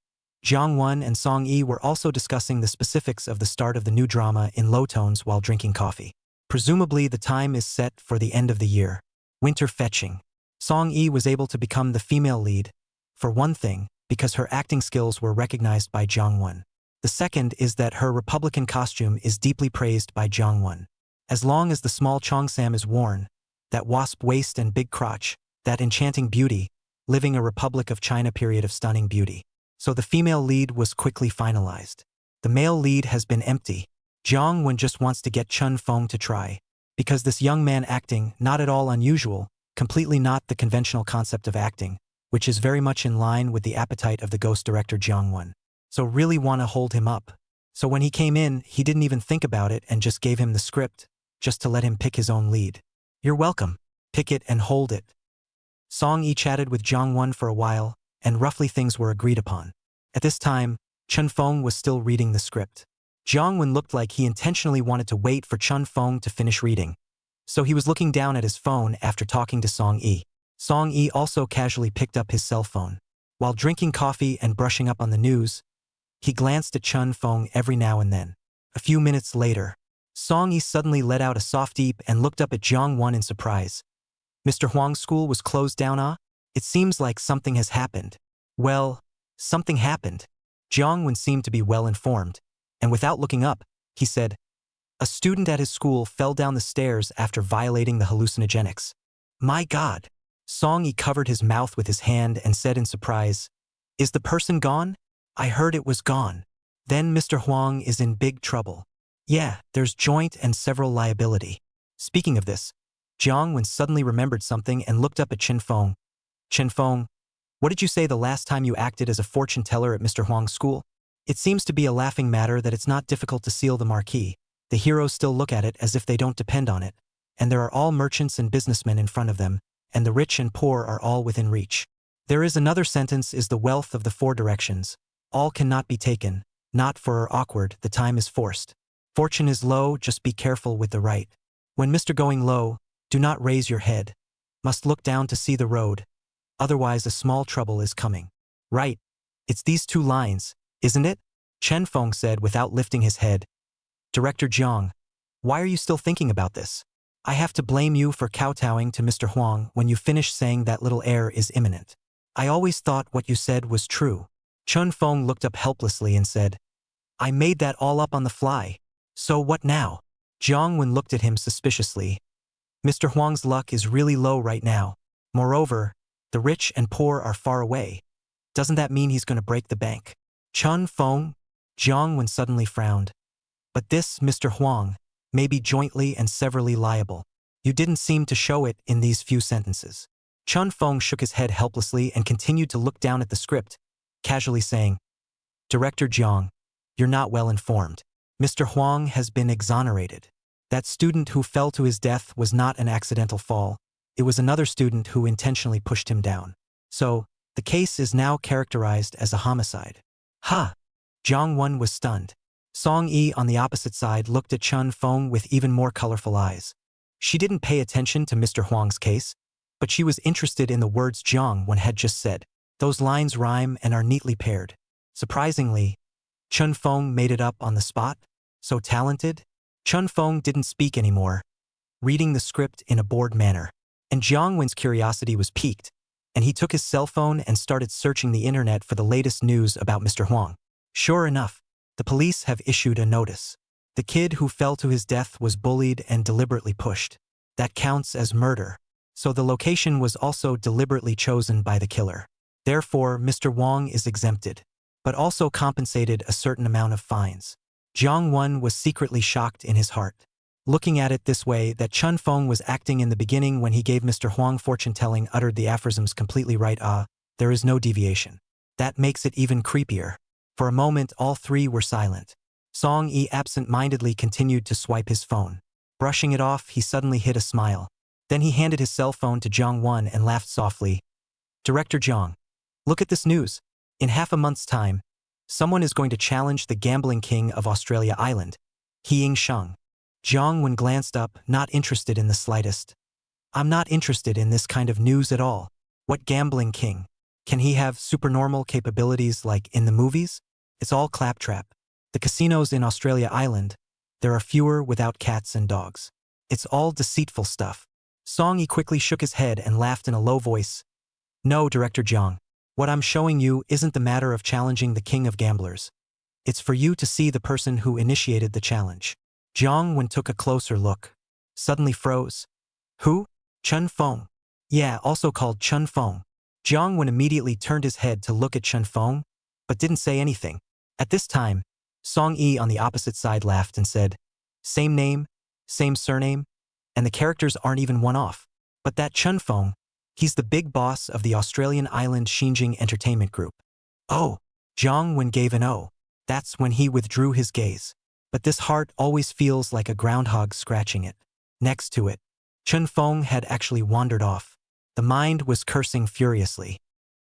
Jiang Won and Song Yi were also discussing the specifics of the start of the new drama in low tones while drinking coffee. Presumably the time is set for the end of the year. Winter fetching. Song Yi was able to become the female lead, for one thing, because her acting skills were recognized by Jiang Won. The second is that her Republican costume is deeply praised by Jiang Won. As long as the small cheongsam is worn, that wasp waist and big crotch, that enchanting beauty, living a Republic of China period of stunning beauty. So the female lead was quickly finalized. The male lead has been empty. Jiang Won just wants to get Chun Fong to try. Because this young man acting, not at all unusual, completely not the conventional concept of acting, which is very much in line with the appetite of the ghost director Jiang Won. So really want to hold him up. So when he came in, he didn't even think about it and just gave him the script, just to let him pick his own lead. You're welcome. Pick it and hold it. Song Yi chatted with Jiang Won for a while, and roughly things were agreed upon. At this time, Chun Fong was still reading the script. Jiang Won looked like he intentionally wanted to wait for Chun Fong to finish reading. So he was looking down at his phone after talking to Song Yi. Song Yi also casually picked up his cell phone. While drinking coffee and brushing up on the news, he glanced at Chun Fong every now and then. A few minutes later, Song Yi suddenly let out a soft eep and looked up at Jiang Won in surprise. Mr. Huang's school was closed down, ah? It seems like something has happened. Well, something happened. Jiang Won seemed to be well informed, and without looking up, he said, a student at his school fell down the stairs after violating the hallucinogenics. My God! Song Yi covered his mouth with his hand and said in surprise, is the person gone? I heard it was gone. Then Mr. Huang is in big trouble. Yeah, there's joint and several liability. Speaking of this, Jiang Won suddenly remembered something and looked up at Chen Fong. Chen Fong, what did you say the last time you acted as a fortune teller at Mr. Huang's school? It seems to be a laughing matter that it's not difficult to seal the marquee. The heroes still look at it as if they don't depend on it, and there are all merchants and businessmen in front of them, and the rich and poor are all within reach. There is another sentence is the wealth of the four directions. All cannot be taken, not for or awkward, the time is forced. Fortune is low, just be careful with the right. When Mr. Going low, do not raise your head. Must look down to see the road. Otherwise a small trouble is coming. Right. It's these two lines, isn't it? Chen Fong said without lifting his head. Director Jiang, why are you still thinking about this? I have to blame you for kowtowing to Mr. Huang when you finish saying that little heir is imminent. I always thought what you said was true. Chun Fong looked up helplessly and said, I made that all up on the fly. So what now? Jiang Won looked at him suspiciously. Mr. Huang's luck is really low right now. Moreover, the rich and poor are far away. Doesn't that mean he's going to break the bank? Chun Fong? Jiang Won suddenly frowned. But this, Mr. Huang, may be jointly and severally liable. You didn't seem to show it in these few sentences. Chun Fong shook his head helplessly and continued to look down at the script, casually saying, Director Jiang, you're not well informed. Mr. Huang has been exonerated. That student who fell to his death was not an accidental fall. It was another student who intentionally pushed him down. So, the case is now characterized as a homicide. Ha! Jiang Won was stunned. Song Yi on the opposite side looked at Chun Fong with even more colorful eyes. She didn't pay attention to Mr. Huang's case, but she was interested in the words Jiang Won had just said. Those lines rhyme and are neatly paired. Surprisingly, Chun Fong made it up on the spot. So talented? Chun Fong didn't speak anymore, reading the script in a bored manner. And Jiang Wen's curiosity was piqued, and he took his cell phone and started searching the internet for the latest news about Mr. Huang. Sure enough, the police have issued a notice. The kid who fell to his death was bullied and deliberately pushed. That counts as murder. So the location was also deliberately chosen by the killer. Therefore, Mr. Huang is exempted, but also compensated a certain amount of fines. Jiang Won was secretly shocked in his heart. Looking at it this way, that Chun Fong was acting in the beginning when he gave Mr. Huang fortune-telling uttered the aphorisms completely right. There is no deviation. That makes it even creepier. For a moment, all three were silent. Song Yi absent-mindedly continued to swipe his phone. Brushing it off, he suddenly hid a smile. Then he handed his cell phone to Jiang Won and laughed softly. Director Jiang, look at this news. In half a month's time, someone is going to challenge the gambling king of Australia Island, He Ying-sheng. Jiang Won glanced up, not interested in the slightest. I'm not interested in this kind of news at all. What gambling king? Can he have supernormal capabilities like in the movies? It's all claptrap. The casinos in Australia Island, there are fewer without cats and dogs. It's all deceitful stuff. Song Yi quickly shook his head and laughed in a low voice. No, Director Jiang. What I'm showing you isn't the matter of challenging the king of gamblers. It's for you to see the person who initiated the challenge. Jiang Wen took a closer look. Suddenly froze. Who? Chen Feng. Yeah, also called Chen Feng. Jiang Wen immediately turned his head to look at Chen Feng, but didn't say anything. At this time, Song Yi on the opposite side laughed and said, same name, same surname, and the characters aren't even one off. But that Chen Feng, he's the big boss of the Australian Island Xinjiang Entertainment Group. Oh, Jiang Wen gave an O. That's when he withdrew his gaze. But this heart always feels like a groundhog scratching it. Next to it, Chen Feng had actually wandered off. The mind was cursing furiously.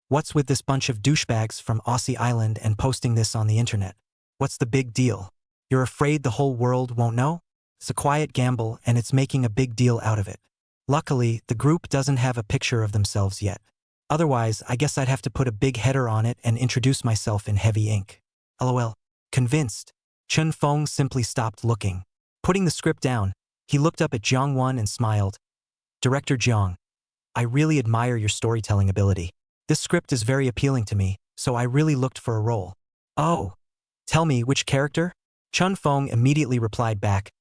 What's with this bunch of douchebags from Aussie Island and posting this on the internet? What's the big deal? You're afraid the whole world won't know? It's a quiet gamble and it's making a big deal out of it. Luckily, the group doesn't have a picture of themselves yet. Otherwise, I guess I'd have to put a big header on it and introduce myself in heavy ink. LOL. Convinced, Chen Feng simply stopped looking. Putting the script down, he looked up at Jiang Won and smiled. Director Jiang, I really admire your storytelling ability. This script is very appealing to me, so I really looked for a role. Oh. Tell me, which character? Chen Feng immediately replied back.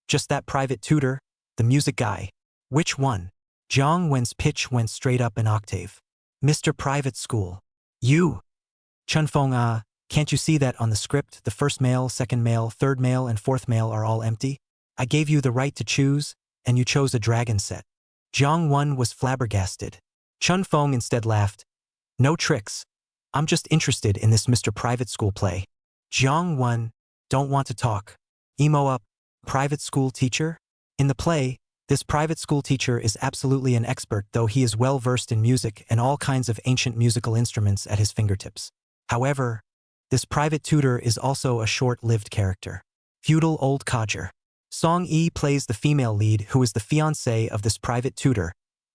Just that private tutor, the music guy. Which one? Jiang Wen's pitch went straight up an octave. Mr. Private School. You. Chen Feng, can't you see that on the script the first male, second male, third male, and fourth male are all empty? I gave you the right to choose, and you chose a dragon set. Jiang Wen was flabbergasted. Chen Feng instead laughed. No tricks. I'm just interested in this Mr. Private School play. Jiang Wen, don't want to talk. Emo up, private school teacher? In the play, this private school teacher is absolutely an expert, though he is well versed in music and all kinds of ancient musical instruments at his fingertips. However, this private tutor is also a short-lived character. Feudal old codger. Song Yi plays the female lead who is the fiancée of this private tutor,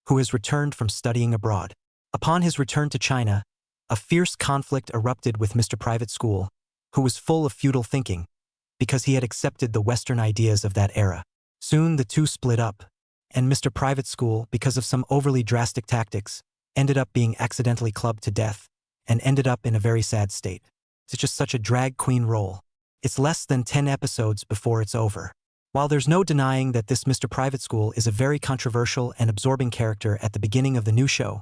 who has returned from studying abroad. Upon his return to China, a fierce conflict erupted with Mr. Private School, who was full of feudal thinking, because he had accepted the Western ideas of that era. Soon the two split up, and Mr. Private School, because of some overly drastic tactics, ended up being accidentally clubbed to death, and ended up in a very sad state. It's just such a drag queen role. It's less than 10 episodes before it's over. While there's no denying that this Mr. Private School is a very controversial and absorbing character at the beginning of the new show,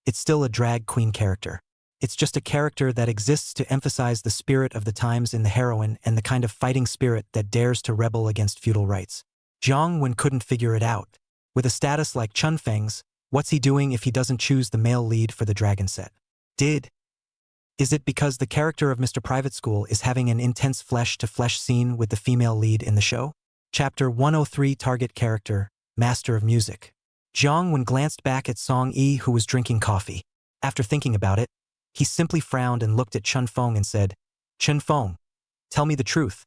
it's still a drag queen character. It's just a character that exists to emphasize the spirit of the times in the heroine and the kind of fighting spirit that dares to rebel against feudal rights. Jiang Wen couldn't figure it out. With a status like Chen Feng's, what's he doing if he doesn't choose the male lead for the dragon set? Is it because the character of Mr. Private School is having an intense flesh-to-flesh scene with the female lead in the show? Chapter 103 Target Character, Master of Music. Jiang Wen glanced back at Song Yi, who was drinking coffee. After thinking about it, he simply frowned and looked at Chen Feng and said, Chen Feng, tell me the truth.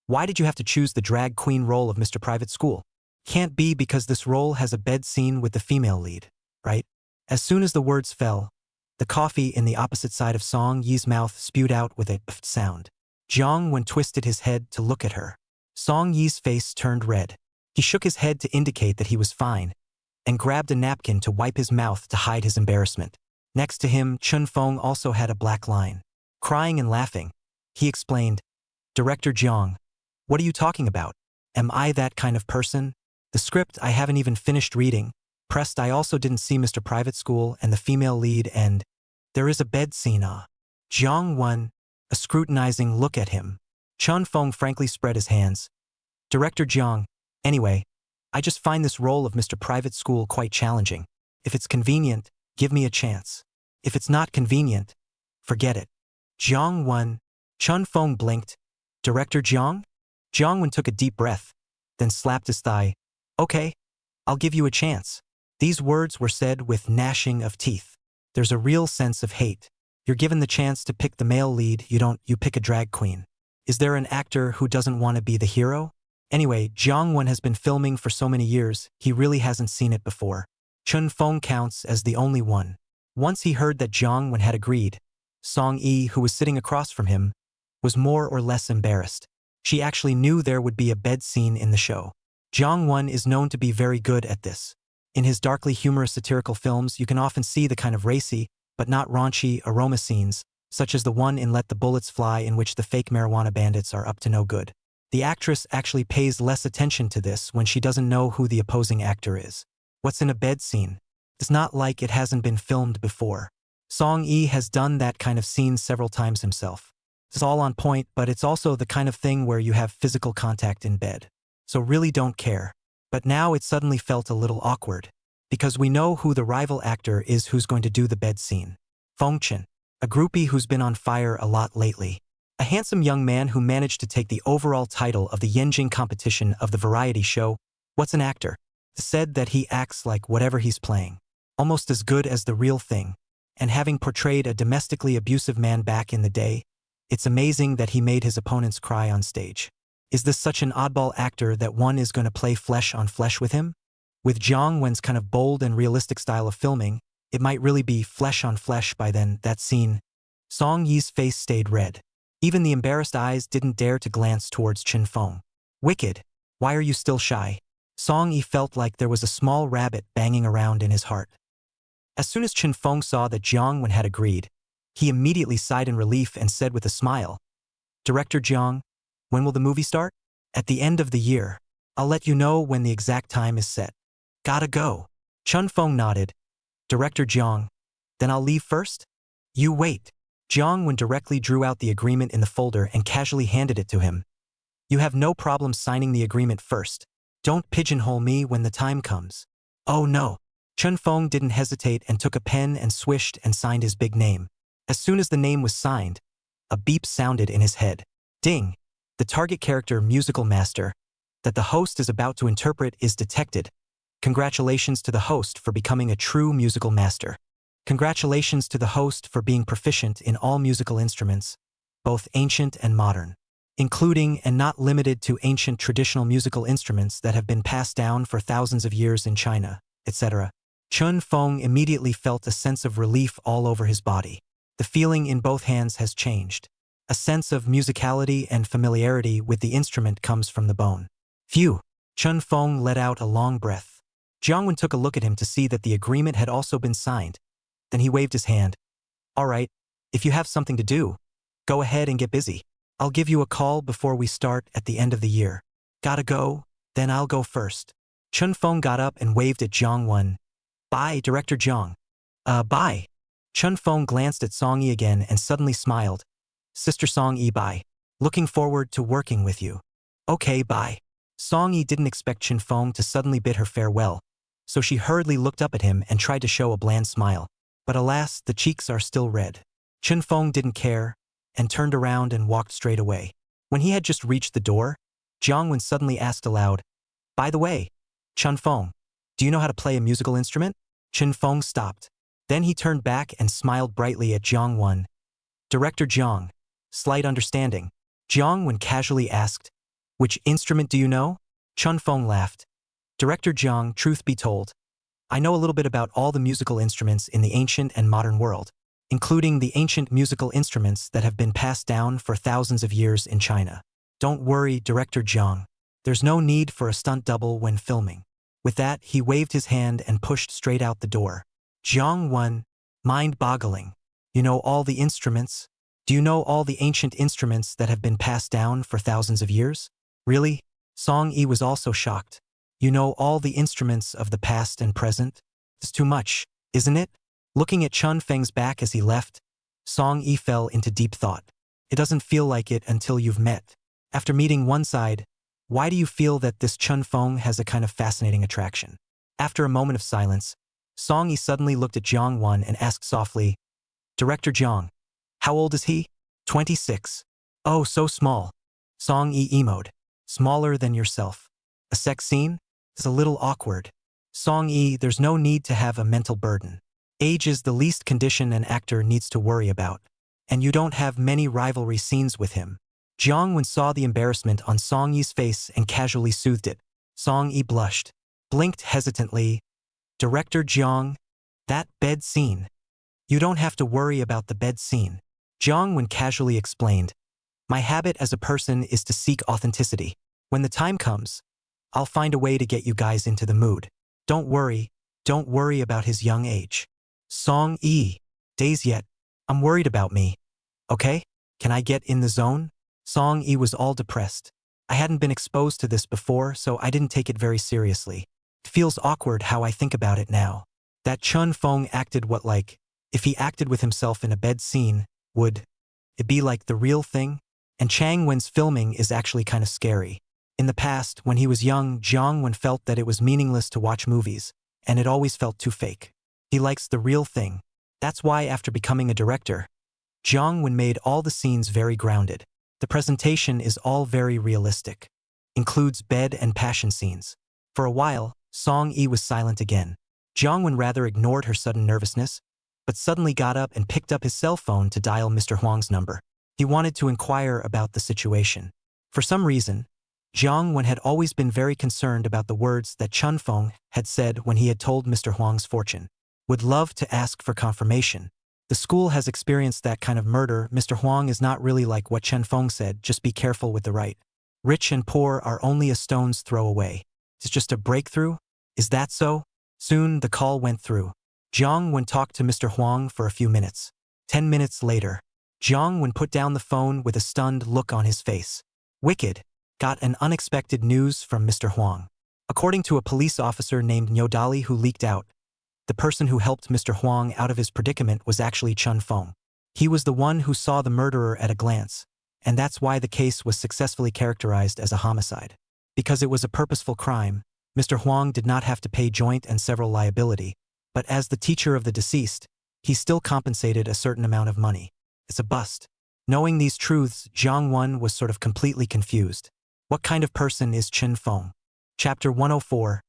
Why did you have to choose the drag queen role of Mr. Private School? Can't be because this role has a bed scene with the female lead, right? As soon as the words fell, the coffee in the opposite side of Song Yi's mouth spewed out with a pft sound. Jiang Wen twisted his head to look at her. Song Yi's face turned red. He shook his head to indicate that he was fine, and grabbed a napkin to wipe his mouth to hide his embarrassment. Next to him, Chen Feng also had a black line. Crying and laughing, he explained, Director Jiang, what are you talking about? Am I that kind of person? The script I haven't even finished reading. Pressed, I also didn't see Mr. Private School and the female lead, and there is a bed scene. Jiang Wen, a scrutinizing look at him. Chen Feng frankly spread his hands. Director Jiang, anyway, I just find this role of Mr. Private School quite challenging. If it's convenient, give me a chance. If it's not convenient, forget it. Jiang Wen, Chun Feng blinked. Director Jiang? Jiang Wen took a deep breath, then slapped his thigh. Okay, I'll give you a chance. These words were said with gnashing of teeth. There's a real sense of hate. You're given the chance to pick the male lead, you pick a drag queen. Is there an actor who doesn't want to be the hero? Anyway, Jiang Wen has been filming for so many years, he really hasn't seen it before. Chun Feng counts as the only one. Once he heard that Jiang Wen had agreed, Song Yi, who was sitting across from him, was more or less embarrassed. She actually knew there would be a bed scene in the show. Jiang Wen is known to be very good at this. In his darkly humorous satirical films, you can often see the kind of racy, but not raunchy, aroma scenes, such as the one in Let the Bullets Fly in which the fake marijuana bandits are up to no good. The actress actually pays less attention to this when she doesn't know who the opposing actor is. What's in a bed scene? It's not like it hasn't been filmed before. Song Yi has done that kind of scene several times himself. It's all on point, but it's also the kind of thing where you have physical contact in bed. So really don't care. But now it suddenly felt a little awkward. Because we know who the rival actor is who's going to do the bed scene. Feng Chen, a groupie who's been on fire a lot lately. A handsome young man who managed to take the overall title of the Yenjing competition of the variety show, What's an Actor? Said that he acts like whatever he's playing. Almost as good as the real thing. And having portrayed a domestically abusive man back in the day, it's amazing that he made his opponents cry on stage. Is this such an oddball actor that one is going to play flesh on flesh with him? With Jiang Wen's kind of bold and realistic style of filming, it might really be flesh on flesh by then, that scene. Song Yi's face stayed red. Even the embarrassed eyes didn't dare to glance towards Chun Feng. Wicked, why are you still shy? Song Yi felt like there was a small rabbit banging around in his heart. As soon as Chun Feng saw that Jiang Wen had agreed, he immediately sighed in relief and said with a smile, Director Jiang, when will the movie start? At the end of the year. I'll let you know when the exact time is set. Gotta go. Chun Feng nodded. Director Jiang, then I'll leave first? You wait. Jiang Wen directly drew out the agreement in the folder and casually handed it to him. You have no problem signing the agreement first. Don't pigeonhole me when the time comes. Oh no. Chun Feng didn't hesitate and took a pen and swished and signed his big name. As soon as the name was signed, a beep sounded in his head. Ding! The target character musical master that the host is about to interpret is detected. Congratulations to the host for becoming a true musical master. Congratulations to the host for being proficient in all musical instruments, both ancient and modern, including and not limited to ancient traditional musical instruments that have been passed down for thousands of years in China, etc. Chun Feng immediately felt a sense of relief all over his body. The feeling in both hands has changed. A sense of musicality and familiarity with the instrument comes from the bone. Phew! Chun Feng let out a long breath. Jiang Wen took a look at him to see that the agreement had also been signed. Then he waved his hand. All right, if you have something to do, go ahead and get busy. I'll give you a call before we start at the end of the year. Gotta go, then I'll go first. Chun Feng got up and waved at Jiang Wen. Bye, Director Jiang. Bye. Chun Feng glanced at Song Yi again and suddenly smiled. Sister Song Yi, bye. Looking forward to working with you. Okay, bye. Song Yi didn't expect Chun Feng to suddenly bid her farewell, so she hurriedly looked up at him and tried to show a bland smile. But alas, the cheeks are still red. Chun Feng didn't care, and turned around and walked straight away. When he had just reached the door, Jiang Wen suddenly asked aloud, By the way, Chun Feng, do you know how to play a musical instrument? Chun Feng stopped. Then he turned back and smiled brightly at Jiang Wen. Director Jiang, slight understanding. Jiang Wen casually asked, Which instrument do you know? Chun Feng laughed. Director Jiang, truth be told, I know a little bit about all the musical instruments in the ancient and modern world, including the ancient musical instruments that have been passed down for thousands of years in China. Don't worry, Director Jiang. There's no need for a stunt double when filming. With that, he waved his hand and pushed straight out the door. Jiang Wen, mind-boggling. You know all the instruments? Do you know all the ancient instruments that have been passed down for thousands of years? Really? Song Yi was also shocked. You know all the instruments of the past and present? It's too much, isn't it? Looking at Chun Feng's back as he left, Song Yi fell into deep thought. It doesn't feel like it until you've met. After meeting one side, why do you feel that this Chun Feng has a kind of fascinating attraction? After a moment of silence, Song Yi suddenly looked at Jiang Wen and asked softly, Director Jiang, how old is he? 26. Oh, so small. Song E mode. Smaller than yourself. A sex scene? Is a little awkward. Song E, there's no need to have a mental burden. Age is the least condition an actor needs to worry about. And you don't have many rivalry scenes with him. Jiang-wen saw the embarrassment on Song Yi's face and casually soothed it. Song Yi blushed, blinked hesitantly. Director Jiang, that bed scene. You don't have to worry about the bed scene. Jiang-wen casually explained. My habit as a person is to seek authenticity. When the time comes, I'll find a way to get you guys into the mood. Don't worry about his young age. Song Yi, days yet. I'm worried about me. Okay? Can I get in the zone? Song Yi was all depressed. I hadn't been exposed to this before, so I didn't take it very seriously. It feels awkward how I think about it now. That Chun Feng acted what like, if he acted with himself in a bed scene, would it be like the real thing? And Chang Wen's filming is actually kind of scary. In the past, when he was young, Jiang Wen felt that it was meaningless to watch movies, and it always felt too fake. He likes the real thing. That's why after becoming a director, Jiang Wen made all the scenes very grounded. The presentation is all very realistic. Includes bed and passion scenes. For a while, Song Yi was silent again. Jiang Wen rather ignored her sudden nervousness, but suddenly got up and picked up his cell phone to dial Mr. Huang's number. He wanted to inquire about the situation. For some reason, Jiang Wen had always been very concerned about the words that Chun Feng had said when he had told Mr. Huang's fortune. Would love to ask for confirmation. The school has experienced that kind of murder. Mr. Huang is not really like what Chen Feng said, just be careful with the right. Rich and poor are only a stone's throw away. It's just a breakthrough? Is that so? Soon the call went through. Jiang Wen talked to Mr. Huang for a few minutes. 10 minutes later, Jiang Wen put down the phone with a stunned look on his face. Wicked. Got an unexpected news from Mr. Huang. According to a police officer named Nyodali who leaked out, the person who helped Mr. Huang out of his predicament was actually Chun Feng. He was the one who saw the murderer at a glance, and that's why the case was successfully characterized as a homicide. Because it was a purposeful crime, Mr. Huang did not have to pay joint and several liability, but as the teacher of the deceased, he still compensated a certain amount of money. It's a bust. Knowing these truths, Jiang Wen was sort of completely confused. What kind of person is Chun Feng? Chapter 104,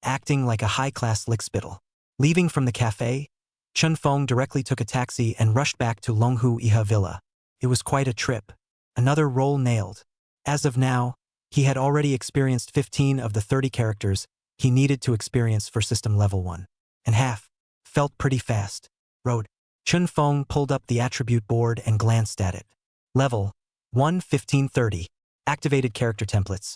Acting like a high-class lickspittle. Leaving from the cafe, Chun Feng directly took a taxi and rushed back to Longhu Iha Villa. It was quite a trip. Another role nailed. As of now, he had already experienced 15 of the 30 characters he needed to experience for System Level 1. And half. Felt pretty fast. Wrote. Chun Feng pulled up the attribute board and glanced at it. Level 1 1530. Activated character templates.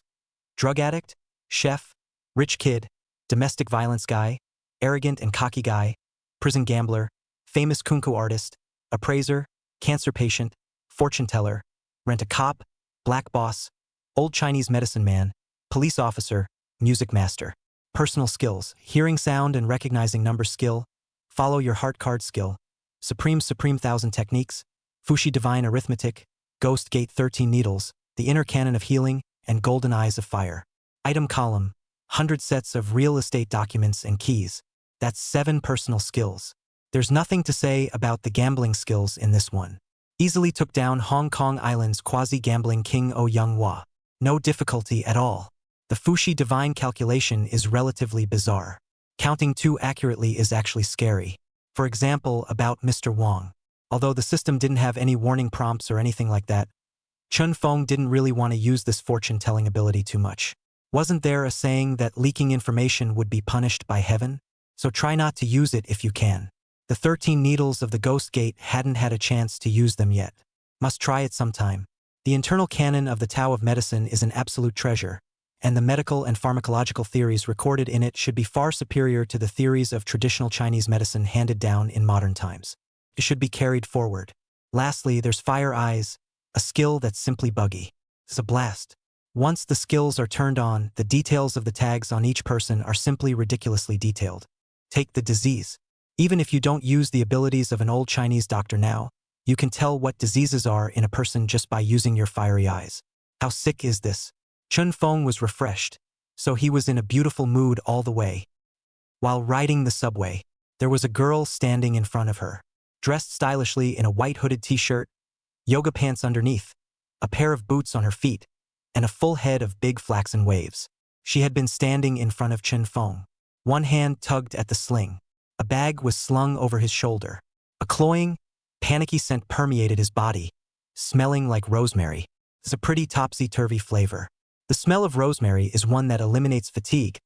Drug addict, chef, rich kid, domestic violence guy, arrogant and cocky guy, prison gambler, famous kunku artist, appraiser, cancer patient, fortune teller, rent-a-cop, black boss, old Chinese medicine man, police officer, music master. Personal skills, hearing sound and recognizing number skill, follow your heart card skill, supreme 1000 techniques, Fushi divine arithmetic, ghost gate 13 needles, the inner canon of healing, and golden eyes of fire. Item column, 100 sets of real estate documents and keys. That's 7 personal skills. There's nothing to say about the gambling skills in this one. Easily took down Hong Kong Island's quasi-gambling king O Young Hua. No difficulty at all. The Fushi divine calculation is relatively bizarre. Counting too accurately is actually scary. For example, about Mr. Wang. Although the system didn't have any warning prompts or anything like that, Chun Feng didn't really want to use this fortune-telling ability too much. Wasn't there a saying that leaking information would be punished by heaven? So try not to use it if you can. The 13 needles of the Ghost Gate hadn't had a chance to use them yet. Must try it sometime. The internal canon of the Tao of Medicine is an absolute treasure, and the medical and pharmacological theories recorded in it should be far superior to the theories of traditional Chinese medicine handed down in modern times. It should be carried forward. Lastly, there's Fire Eyes, a skill that's simply buggy. It's a blast. Once the skills are turned on, the details of the tags on each person are simply ridiculously detailed. Take the disease. Even if you don't use the abilities of an old Chinese doctor now, you can tell what diseases are in a person just by using your fiery eyes. How sick is this? Chun Feng was refreshed, so he was in a beautiful mood all the way. While riding the subway, there was a girl standing in front of her, dressed stylishly in a white hooded t-shirt, yoga pants underneath, a pair of boots on her feet, and a full head of big flaxen waves. She had been standing in front of Chen Feng. One hand tugged at the sling. A bag was slung over his shoulder. A cloying, panicky scent permeated his body, smelling like rosemary. It's a pretty topsy-turvy flavor. The smell of rosemary is one that eliminates fatigue,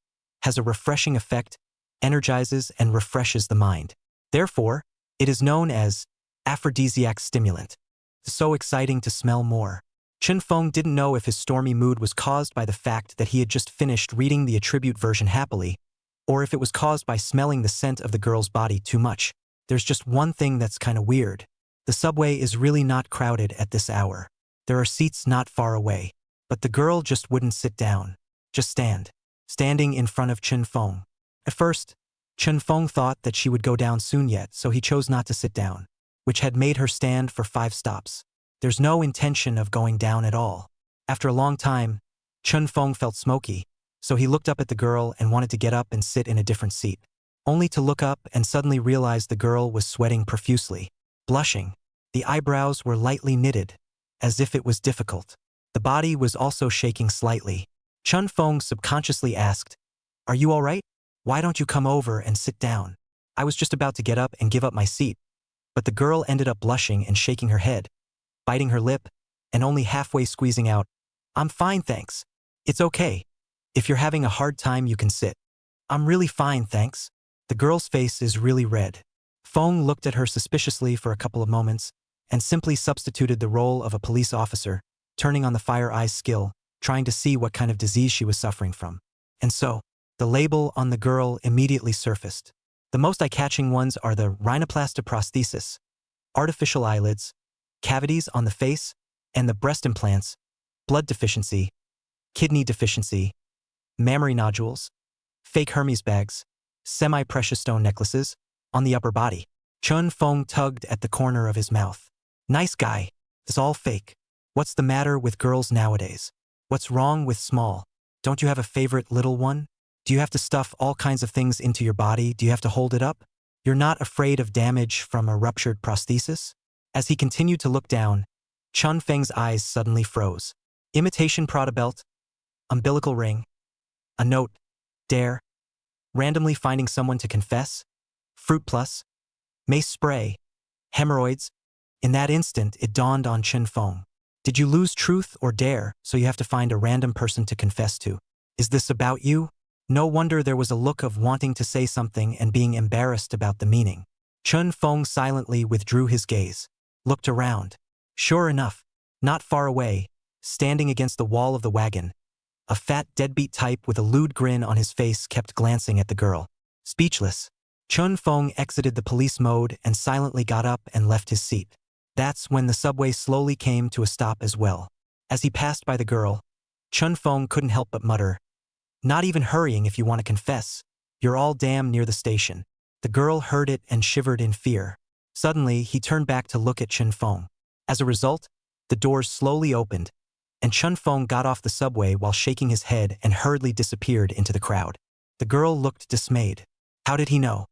has a refreshing effect, energizes and refreshes the mind. Therefore, it is known as aphrodisiac stimulant. It's so exciting to smell more. Chen Feng didn't know if his stormy mood was caused by the fact that he had just finished reading the Attribute version happily, or if it was caused by smelling the scent of the girl's body too much. There's just one thing that's kinda weird. The subway is really not crowded at this hour. There are seats not far away. But the girl just wouldn't sit down. Just standing in front of Chen Feng. At first, Chen Feng thought that she would go down soon yet, so he chose not to sit down, which had made her stand for 5 stops. There's no intention of going down at all. After a long time, Chen Feng felt smoky, so he looked up at the girl and wanted to get up and sit in a different seat, only to look up and suddenly realize the girl was sweating profusely, blushing. The eyebrows were lightly knitted, as if it was difficult. The body was also shaking slightly. Chen Feng subconsciously asked, "Are you all right? Why don't you come over and sit down?" I was just about to get up and give up my seat, but the girl ended up blushing and shaking her head, biting her lip, and only halfway squeezing out, "I'm fine, thanks. It's okay. If you're having a hard time, you can sit." "I'm really fine, thanks." The girl's face is really red. Feng looked at her suspiciously for a couple of moments and simply substituted the role of a police officer, turning on the fire eyes skill, trying to see what kind of disease she was suffering from. And so, the label on the girl immediately surfaced. The most eye-catching ones are the rhinoplasty prosthesis, artificial eyelids, cavities on the face, and the breast implants, blood deficiency, kidney deficiency, mammary nodules, fake Hermes bags, semi-precious stone necklaces, on the upper body. Chen Feng tugged at the corner of his mouth. "Nice guy. It's all fake. What's the matter with girls nowadays? What's wrong with small? Don't you have a favorite little one? Do you have to stuff all kinds of things into your body? Do you have to hold it up? You're not afraid of damage from a ruptured prosthesis?" As he continued to look down, Chen Feng's eyes suddenly froze. Imitation Prada belt, umbilical ring, a note, dare, randomly finding someone to confess, Fruit Plus, mace spray, hemorrhoids. In that instant, it dawned on Chen Feng. Did you lose truth or dare, so you have to find a random person to confess to? Is this about you? No wonder there was a look of wanting to say something and being embarrassed about the meaning. Chen Feng silently withdrew his gaze, looked around. Sure enough, not far away, standing against the wall of the wagon, a fat deadbeat type with a lewd grin on his face kept glancing at the girl. Speechless, Chen Feng exited the police mode and silently got up and left his seat. That's when the subway slowly came to a stop as well. As he passed by the girl, Chen Feng couldn't help but mutter, "Not even hurrying if you want to confess. You're all damn near the station." The girl heard it and shivered in fear. Suddenly, he turned back to look at Chen Feng. As a result, the doors slowly opened, and Chen Feng got off the subway while shaking his head and hurriedly disappeared into the crowd. The girl looked dismayed. How did he know?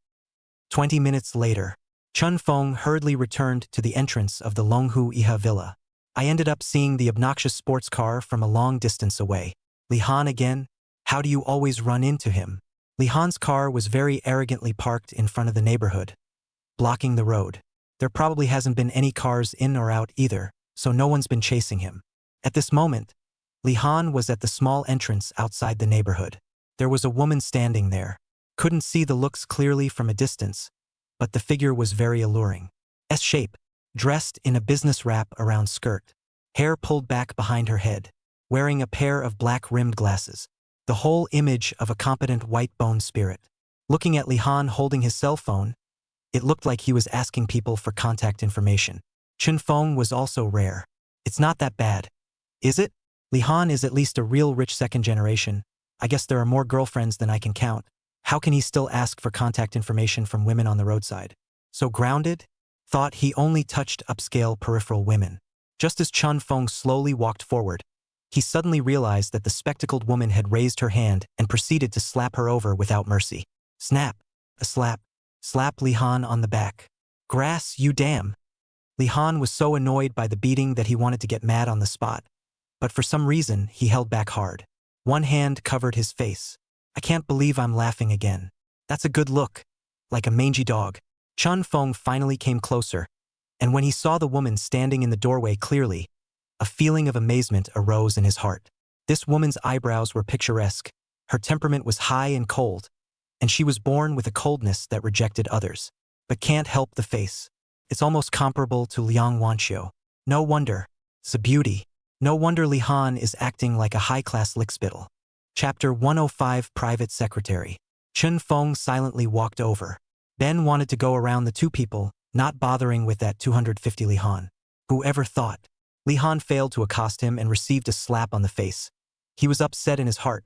20 minutes later, Chen Feng hurriedly returned to the entrance of the Longhu Iha Villa. I ended up seeing the obnoxious sports car from a long distance away. Li Han again? How do you always run into him? Li Han's car was very arrogantly parked in front of the neighborhood, blocking the road. There probably hasn't been any cars in or out either, so no one's been chasing him. At this moment, Li Han was at the small entrance outside the neighborhood. There was a woman standing there. Couldn't see the looks clearly from a distance, but the figure was very alluring. S-shape, dressed in a business wrap around skirt, hair pulled back behind her head, wearing a pair of black-rimmed glasses. The whole image of a competent white-boned spirit. Looking at Li Han holding his cell phone, it looked like he was asking people for contact information. Chen Feng was also rare. It's not that bad. Is it? Li Han is at least a real rich second generation. I guess there are more girlfriends than I can count. How can he still ask for contact information from women on the roadside? So grounded? Thought he only touched upscale peripheral women. Just as Chen Feng slowly walked forward, he suddenly realized that the spectacled woman had raised her hand and proceeded to slap her over without mercy. Snap. A slap. Slap Li Han on the back. Grass, you damn. Li Han was so annoyed by the beating that he wanted to get mad on the spot. But for some reason, he held back hard. One hand covered his face. I can't believe I'm laughing again. That's a good look. Like a mangy dog. Chun Feng finally came closer, and when he saw the woman standing in the doorway clearly, a feeling of amazement arose in his heart. This woman's eyebrows were picturesque, her temperament was high and cold, and she was born with a coldness that rejected others. But can't help the face. It's almost comparable to Liang Wanqiu. No wonder. It's a beauty. No wonder Li Han is acting like a high-class lickspittle. Chapter 105 Private Secretary. Chun Feng silently walked over. Ben wanted to go around the two people, not bothering with that 250 Li Han. Whoever thought? Li Han failed to accost him and received a slap on the face. He was upset in his heart,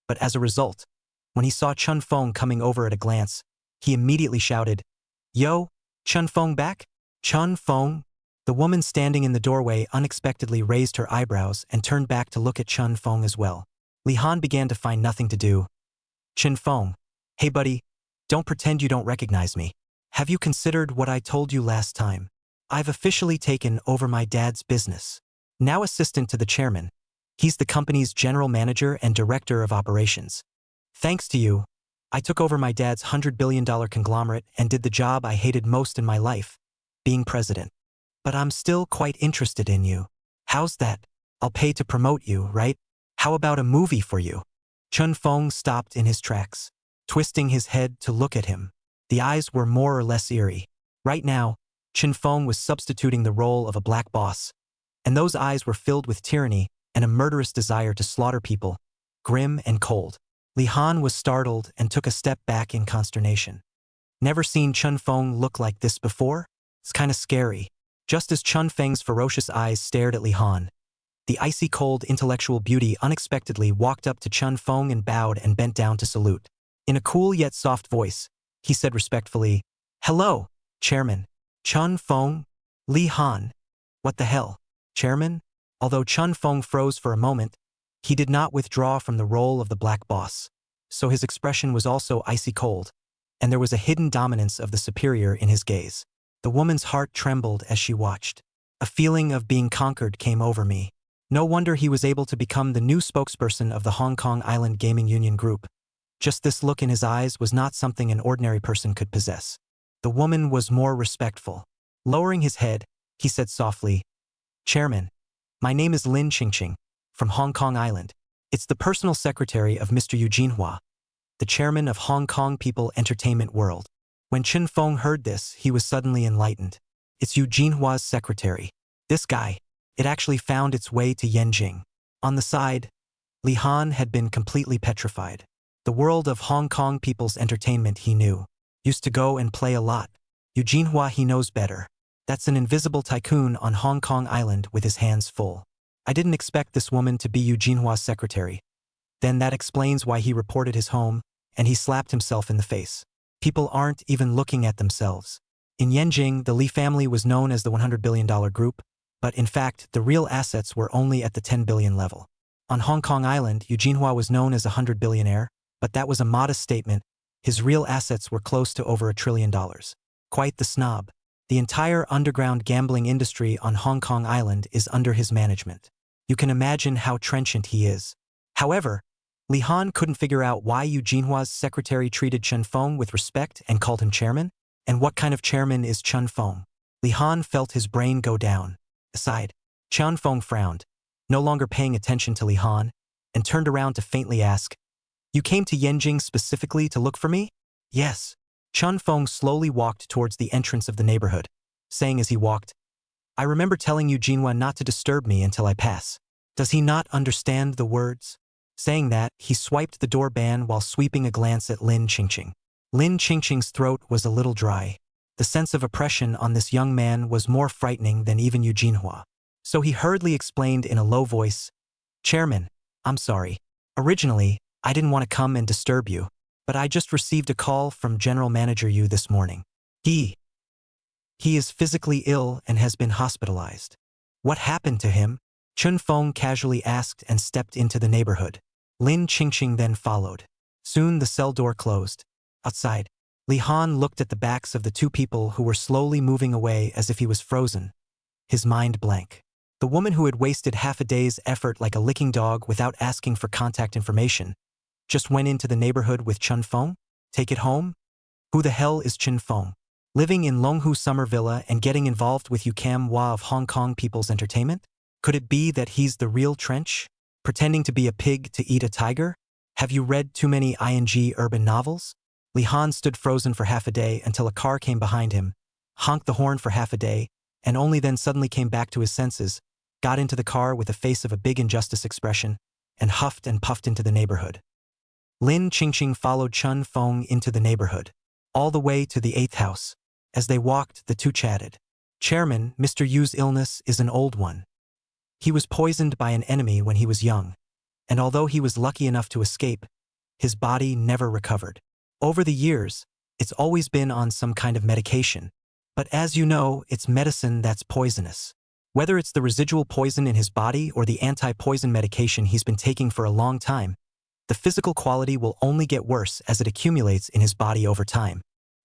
but as a result, when he saw Chun Feng coming over at a glance, he immediately shouted, "Yo, Chun Feng back? Chun Feng?" The woman standing in the doorway unexpectedly raised her eyebrows and turned back to look at Chun Feng as well. Li Han began to find nothing to do. Chun Feng, hey buddy, don't pretend you don't recognize me. Have you considered what I told you last time? I've officially taken over my dad's business. Now assistant to the chairman. He's the company's general manager and director of operations. Thanks to you, I took over my dad's $100 billion conglomerate and did the job I hated most in my life, being president. But I'm still quite interested in you. How's that? I'll pay to promote you, right? How about a movie for you? Chun Feng stopped in his tracks, twisting his head to look at him. The eyes were more or less eerie. Right now, Chun Feng was substituting the role of a black boss, and those eyes were filled with tyranny and a murderous desire to slaughter people, grim and cold. Li Han was startled and took a step back in consternation. Never seen Chun Feng look like this before? It's kinda scary. Just as Chun Feng's ferocious eyes stared at Li Han, the icy-cold intellectual beauty unexpectedly walked up to Chun Feng and bowed and bent down to salute. In a cool yet soft voice, he said respectfully, "Hello, Chairman. Chun Feng? Li Han. What the hell? Chairman?" Although Chun Feng froze for a moment, he did not withdraw from the role of the black boss, so his expression was also icy cold, and there was a hidden dominance of the superior in his gaze. The woman's heart trembled as she watched. A feeling of being conquered came over me. No wonder he was able to become the new spokesperson of the Hong Kong Island Gaming Union Group. Just this look in his eyes was not something an ordinary person could possess. The woman was more respectful. Lowering his head, he said softly, "Chairman, my name is Lin Qingqing, from Hong Kong Island. It's the personal secretary of Mr. Yu Jinhua, the chairman of Hong Kong People Entertainment World." When Chun Feng heard this, he was suddenly enlightened. It's Yu Jinhua's secretary. This guy. It actually found its way to Yenjing. On the side, Li Han had been completely petrified. The world of Hong Kong People's Entertainment he knew. Used to go and play a lot. Yu Jinhua he knows better. That's an invisible tycoon on Hong Kong Island with his hands full. I didn't expect this woman to be Yu Jinhua's secretary. Then that explains why he reported his home, and he slapped himself in the face. People aren't even looking at themselves. In Yenjing, the Li family was known as the $100 billion group, but in fact, the real assets were only at the 10 billion level. On Hong Kong Island, Yu Jinhua was known as a 100 billionaire, but that was a modest statement. His real assets were close to over $1 trillion. Quite the snob. The entire underground gambling industry on Hong Kong Island is under his management. You can imagine how trenchant he is. However, Li Han couldn't figure out why Yu Jinhua's secretary treated Chun Feng with respect and called him chairman. And what kind of chairman is Chun Feng? Li Han felt his brain go down. Aside, Chun Feng frowned, no longer paying attention to Li Han, and turned around to faintly ask, "You came to Yenjing specifically to look for me?" "Yes." Chun Feng slowly walked towards the entrance of the neighborhood, saying as he walked, "I remember telling Yu Jinhua not to disturb me until I pass. Does he not understand the words?" Saying that, he swiped the door ban while sweeping a glance at Lin Qingqing. Lin Qingqing's throat was a little dry. The sense of oppression on this young man was more frightening than even Yu Jinhua. So he hurriedly explained in a low voice, "Chairman, I'm sorry. Originally, I didn't want to come and disturb you, but I just received a call from General Manager Yu this morning. He is physically ill and has been hospitalized." "What happened to him?" Chun Feng casually asked and stepped into the neighborhood. Lin Qingqing then followed. Soon the cell door closed. Outside, Li Han looked at the backs of the two people who were slowly moving away as if he was frozen. his mind blank. The woman who had wasted half a day's effort like a licking dog without asking for contact information just went into the neighborhood with Chun Fong? Take it home? Who the hell is Chun Fong? Living in Longhu Summer Villa and getting involved with Yukam Hua of Hong Kong People's Entertainment? Could it be that he's the real Trench? Pretending to be a pig to eat a tiger? Have you read too many ing urban novels? Li Han stood frozen for half a day until a car came behind him, honked the horn for half a day, and only then suddenly came back to his senses, got into the car with the face of a big injustice expression, and huffed and puffed into the neighborhood. Lin Qingqing followed Chun Fong into the neighborhood, all the way to the 8th house. As they walked, the two chatted. Chairman, Mr. Yu's illness is an old one. He was poisoned by an enemy when he was young, and although he was lucky enough to escape, his body never recovered. Over the years, it's always been on some kind of medication, but as you know, it's medicine that's poisonous. Whether it's the residual poison in his body or the anti-poison medication he's been taking for a long time, the physical quality will only get worse as it accumulates in his body over time.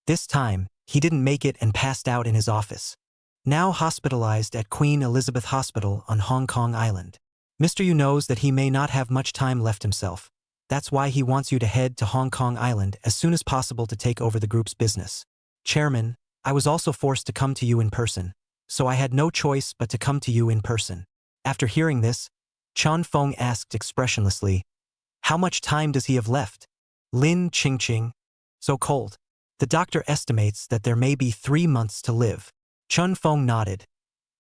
This time, he didn't make it and passed out in his office. Now hospitalized at Queen Elizabeth Hospital on Hong Kong Island. Mr. Yu knows that he may not have much time left himself. That's why he wants you to head to Hong Kong Island as soon as possible to take over the group's business. Chairman, I was also forced to come to you in person, so I had no choice but to come to you in person. After hearing this, Chun Fong asked expressionlessly, how much time does he have left? Lin Qingqing. So cold. The doctor estimates that there may be 3 months to live. Chun Fong nodded.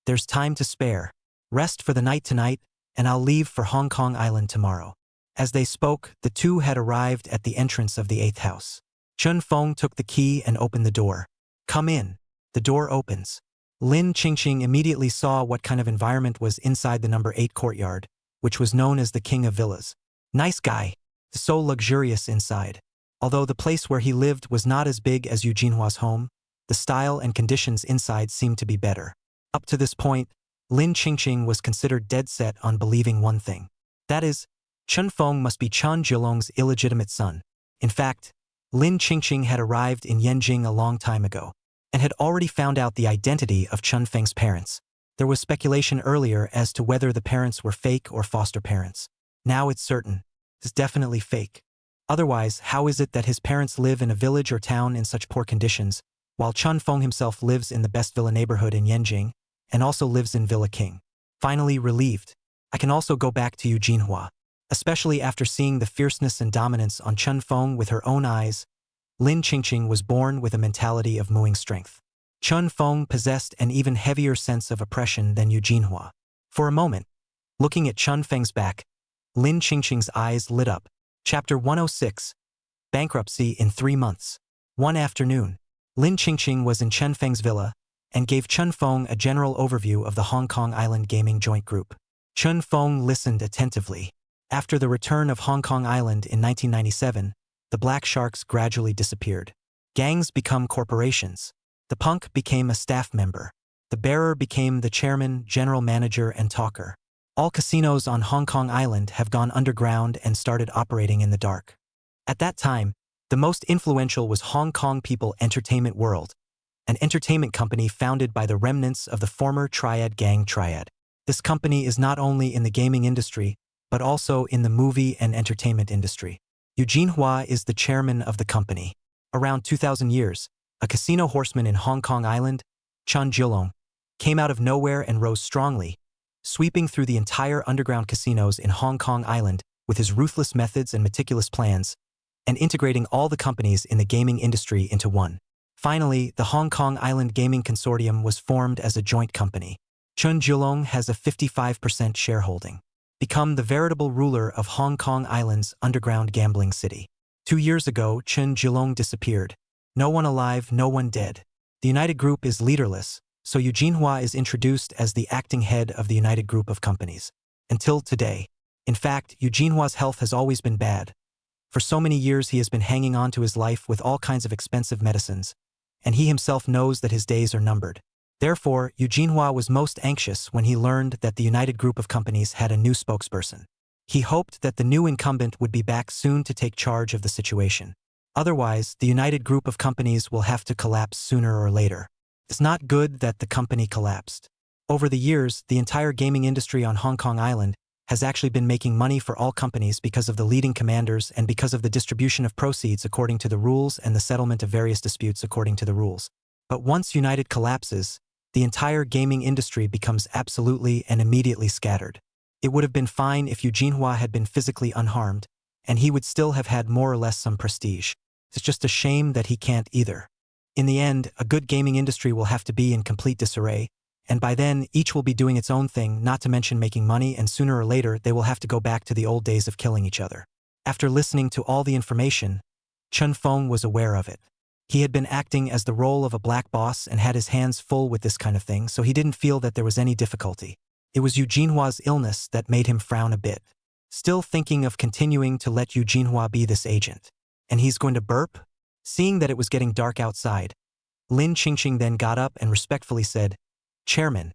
There's time to spare. Rest for the night tonight, and I'll leave for Hong Kong Island tomorrow. As they spoke, the two had arrived at the entrance of the 8th house. Chun Fong took the key and opened the door. Come in. The door opens. Lin Qingqing immediately saw what kind of environment was inside the number 8 courtyard, which was known as the King of Villas. Nice guy. So luxurious inside. Although the place where he lived was not as big as Yu Jinhua's home, the style and conditions inside seemed to be better. Up to this point, Lin Qingqing was considered dead set on believing one thing. That is, Chun Fong must be Chan Jilong's illegitimate son. In fact, Lin Qingqing had arrived in Yanjing a long time ago, and had already found out the identity of Chun Feng's parents. There was speculation earlier as to whether the parents were fake or foster parents. Now it's certain. It's definitely fake. Otherwise, how is it that his parents live in a village or town in such poor conditions, while Chun Fong himself lives in the best villa neighborhood in Yanjing, and also lives in Villa King? Finally relieved, I can also go back to Yu Jinhua. Especially after seeing the fierceness and dominance on Chun Fong with her own eyes, Lin Qingqing was born with a mentality of mooing strength. Chun Fong possessed an even heavier sense of oppression than Yu Jinhua. For a moment, looking at Chun Feng's back, Lin Qingqing's eyes lit up. Chapter 106. Bankruptcy in 3 months. One afternoon, Lin Qingqing was in Chun Feng's villa and gave Chun Fong a general overview of the Hong Kong Island Gaming Joint Group. Chun Fong listened attentively. After the return of Hong Kong Island in 1997, the black sharks gradually disappeared. Gangs become corporations. The punk became a staff member. The bearer became the chairman, general manager, and talker. All casinos on Hong Kong Island have gone underground and started operating in the dark. At that time, the most influential was Hong Kong People Entertainment World, an entertainment company founded by the remnants of the former Triad Gang Triad. This company is not only in the gaming industry, but also in the movie and entertainment industry. Yu Jinhua is the chairman of the company. Around 2000 years, a casino horseman in Hong Kong Island, Chan Jilong, came out of nowhere and rose strongly, sweeping through the entire underground casinos in Hong Kong Island with his ruthless methods and meticulous plans, and integrating all the companies in the gaming industry into one. Finally, the Hong Kong Island Gaming Consortium was formed as a joint company. Chun Jilong has a 55% shareholding. Become the veritable ruler of Hong Kong Island's underground gambling city. 2 years ago, Chun Jilong disappeared. No one alive, no one dead. The United Group is leaderless, so Yu Jinhua is introduced as the acting head of the United Group of companies. Until today. In fact, Yu Jinhua's health has always been bad. For so many years he has been hanging on to his life with all kinds of expensive medicines, and he himself knows that his days are numbered. Therefore, Yu Jinhua was most anxious when he learned that the United Group of companies had a new spokesperson. He hoped that the new incumbent would be back soon to take charge of the situation. Otherwise, the United Group of companies will have to collapse sooner or later. It's not good that the company collapsed. Over the years, the entire gaming industry on Hong Kong Island has actually been making money for all companies because of the leading commanders and because of the distribution of proceeds according to the rules and the settlement of various disputes according to the rules. But once United collapses, the entire gaming industry becomes absolutely and immediately scattered. It would have been fine if Jinhua had been physically unharmed, and he would still have had more or less some prestige. It's just a shame that he can't either. In the end, a good gaming industry will have to be in complete disarray, and by then, each will be doing its own thing, not to mention making money, and sooner or later, they will have to go back to the old days of killing each other. After listening to all the information, Chen Feng was aware of it. He had been acting as the role of a black boss and had his hands full with this kind of thing, so he didn't feel that there was any difficulty. It was Yu Jinhua's illness that made him frown a bit, still thinking of continuing to let Yu Jinhua be this agent. And he's going to burp? Seeing that it was getting dark outside, Lin Qingqing then got up and respectfully said, "Chairman,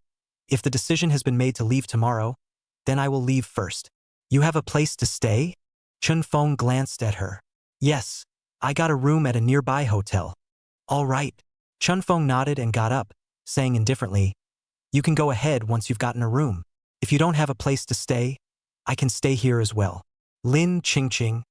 if the decision has been made to leave tomorrow, then I will leave first. You have a place to stay?" Chen Feng glanced at her. "Yes, I got a room at a nearby hotel." "All right." Chen Feng nodded and got up, saying indifferently, "You can go ahead once you've gotten a room. If you don't have a place to stay, I can stay here as well." Lin Qingqing,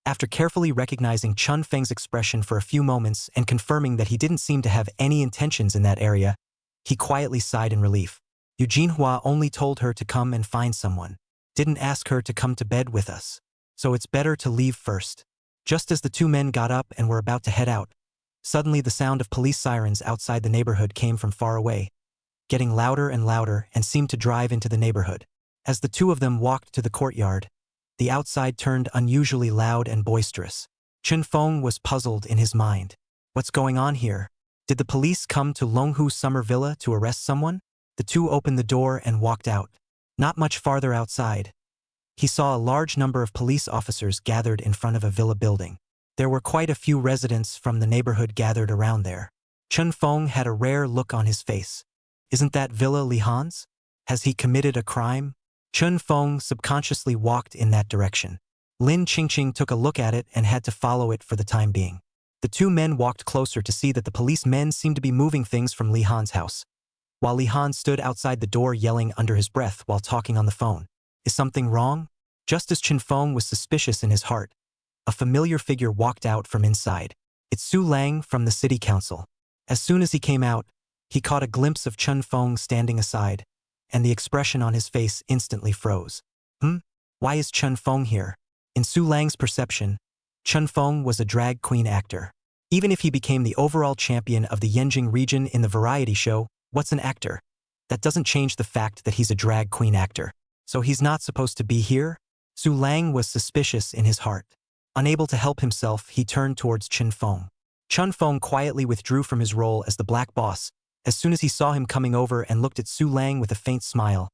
after carefully recognizing Chen Feng's expression for a few moments and confirming that he didn't seem to have any intentions in that area, he quietly sighed in relief. Yu Jinhua only told her to come and find someone, didn't ask her to come to bed with us. So it's better to leave first. Just as the two men got up and were about to head out, suddenly the sound of police sirens outside the neighborhood came from far away, getting louder and louder and seemed to drive into the neighborhood. As the two of them walked to the courtyard, the outside turned unusually loud and boisterous. Chen Feng was puzzled in his mind. What's going on here? Did the police come to Longhu Summer Villa to arrest someone? The two opened the door and walked out. Not much farther outside, he saw a large number of police officers gathered in front of a villa building. There were quite a few residents from the neighborhood gathered around there. Chen Feng had a rare look on his face. Isn't that Villa Li Han's? Has he committed a crime? Chen Feng subconsciously walked in that direction. Lin Qingqing took a look at it and had to follow it for the time being. The two men walked closer to see that the policemen seemed to be moving things from Li Han's house, while Li Han stood outside the door yelling under his breath while talking on the phone. Is something wrong? Just as Chen Feng was suspicious in his heart, a familiar figure walked out from inside. It's Su Lang from the city council. As soon as he came out, he caught a glimpse of Chen Feng standing aside, and the expression on his face instantly froze. Why is Chen Feng here? In Su Lang's perception, Chen Feng was a drag queen actor. Even if he became the overall champion of the Yanjing region in the variety show, what's an actor? That doesn't change the fact that he's a drag queen actor. So he's not supposed to be here? Su Lang was suspicious in his heart. Unable to help himself, he turned towards Chen Feng. Chen Feng quietly withdrew from his role as the black boss as soon as he saw him coming over and looked at Su Lang with a faint smile.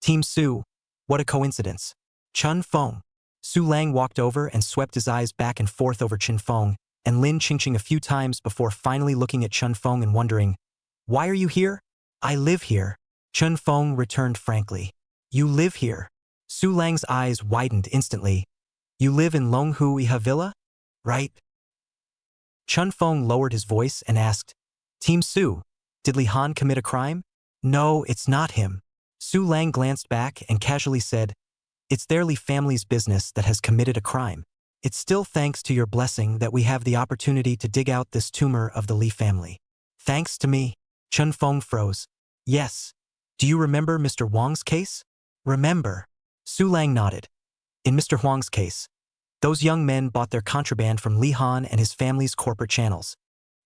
"Team Su, what a coincidence." Chen Feng. Su Lang walked over and swept his eyes back and forth over Chen Feng and Lin Qingqing a few times before finally looking at Chen Feng and wondering, "Why are you here?" "I live here." Chen Feng returned frankly. "You live here?" Su Lang's eyes widened instantly. "You live in Longhu Iha Villa? Right?" Chen Feng lowered his voice and asked, "Team Su, did Li Han commit a crime?" "No, it's not him." Su Lang glanced back and casually said, "It's their Li family's business that has committed a crime. It's still thanks to your blessing that we have the opportunity to dig out this tumor of the Li family." "Thanks to me?" Chen Feng froze. "Yes. Do you remember Mr. Wang's case?" "Remember." Su Lang nodded. "In Mr. Huang's case, those young men bought their contraband from Li Han and his family's corporate channels."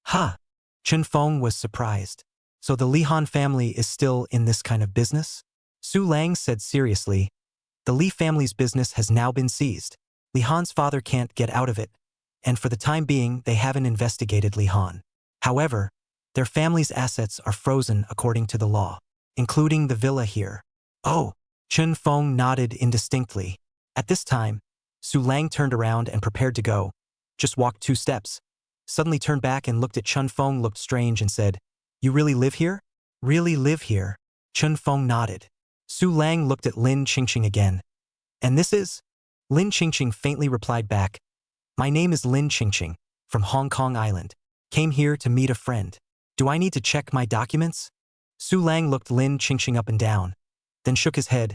"Huh." Chen Feng was surprised. "So the Li Han family is still in this kind of business?" Su Lang said seriously, "The Li family's business has now been seized. Li Han's father can't get out of it, and for the time being they haven't investigated Li Han. However, their family's assets are frozen according to the law, including the villa here." "Oh." Chen Feng nodded indistinctly. At this time, Su Lang turned around and prepared to go, just walked 2 steps, suddenly turned back and looked at Chen Feng, looked strange and said, "You really live here?" "Really live here?" Chen Feng nodded. Su Lang looked at Lin Qingqing again. "And this is?" Lin Qingqing faintly replied back, "My name is Lin Qingqing, from Hong Kong Island. Came here to meet a friend. Do I need to check my documents?" Su Lang looked Lin Qingqing up and down, then shook his head.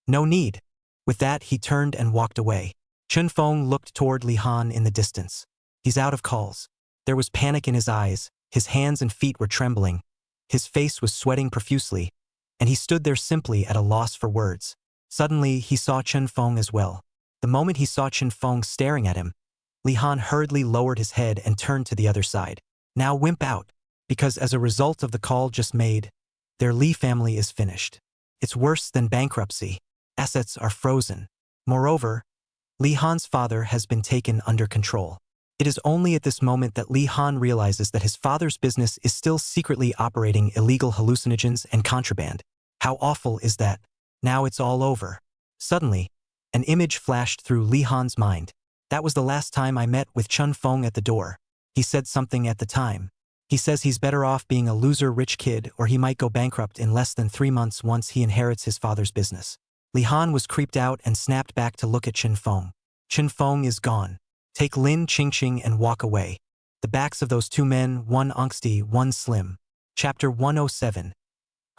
No need. With that, he turned and walked away. Chen Feng looked toward Li Han in the distance. He's out of calls. There was panic in his eyes, his hands and feet were trembling, his face was sweating profusely, and he stood there simply at a loss for words. Suddenly, he saw Chen Feng as well. The moment he saw Chen Feng staring at him, Li Han hurriedly lowered his head and turned to the other side. Now wimp out, because as a result of the call just made, their Li family is finished. It's worse than bankruptcy. Assets are frozen. Moreover, Li Han's father has been taken under control. It is only at this moment that Li Han realizes that his father's business is still secretly operating illegal hallucinogens and contraband. How awful is that? Now it's all over. Suddenly, an image flashed through Li Han's mind. That was the last time I met with Chen Feng at the door. He said something at the time. He says he's better off being a loser rich kid or he might go bankrupt in less than 3 months once he inherits his father's business. Li Han was creeped out and snapped back to look at Chen Feng. Chen Feng is gone. Take Lin Qingqing and walk away. The backs of those two men, one angsty, one slim. Chapter 107.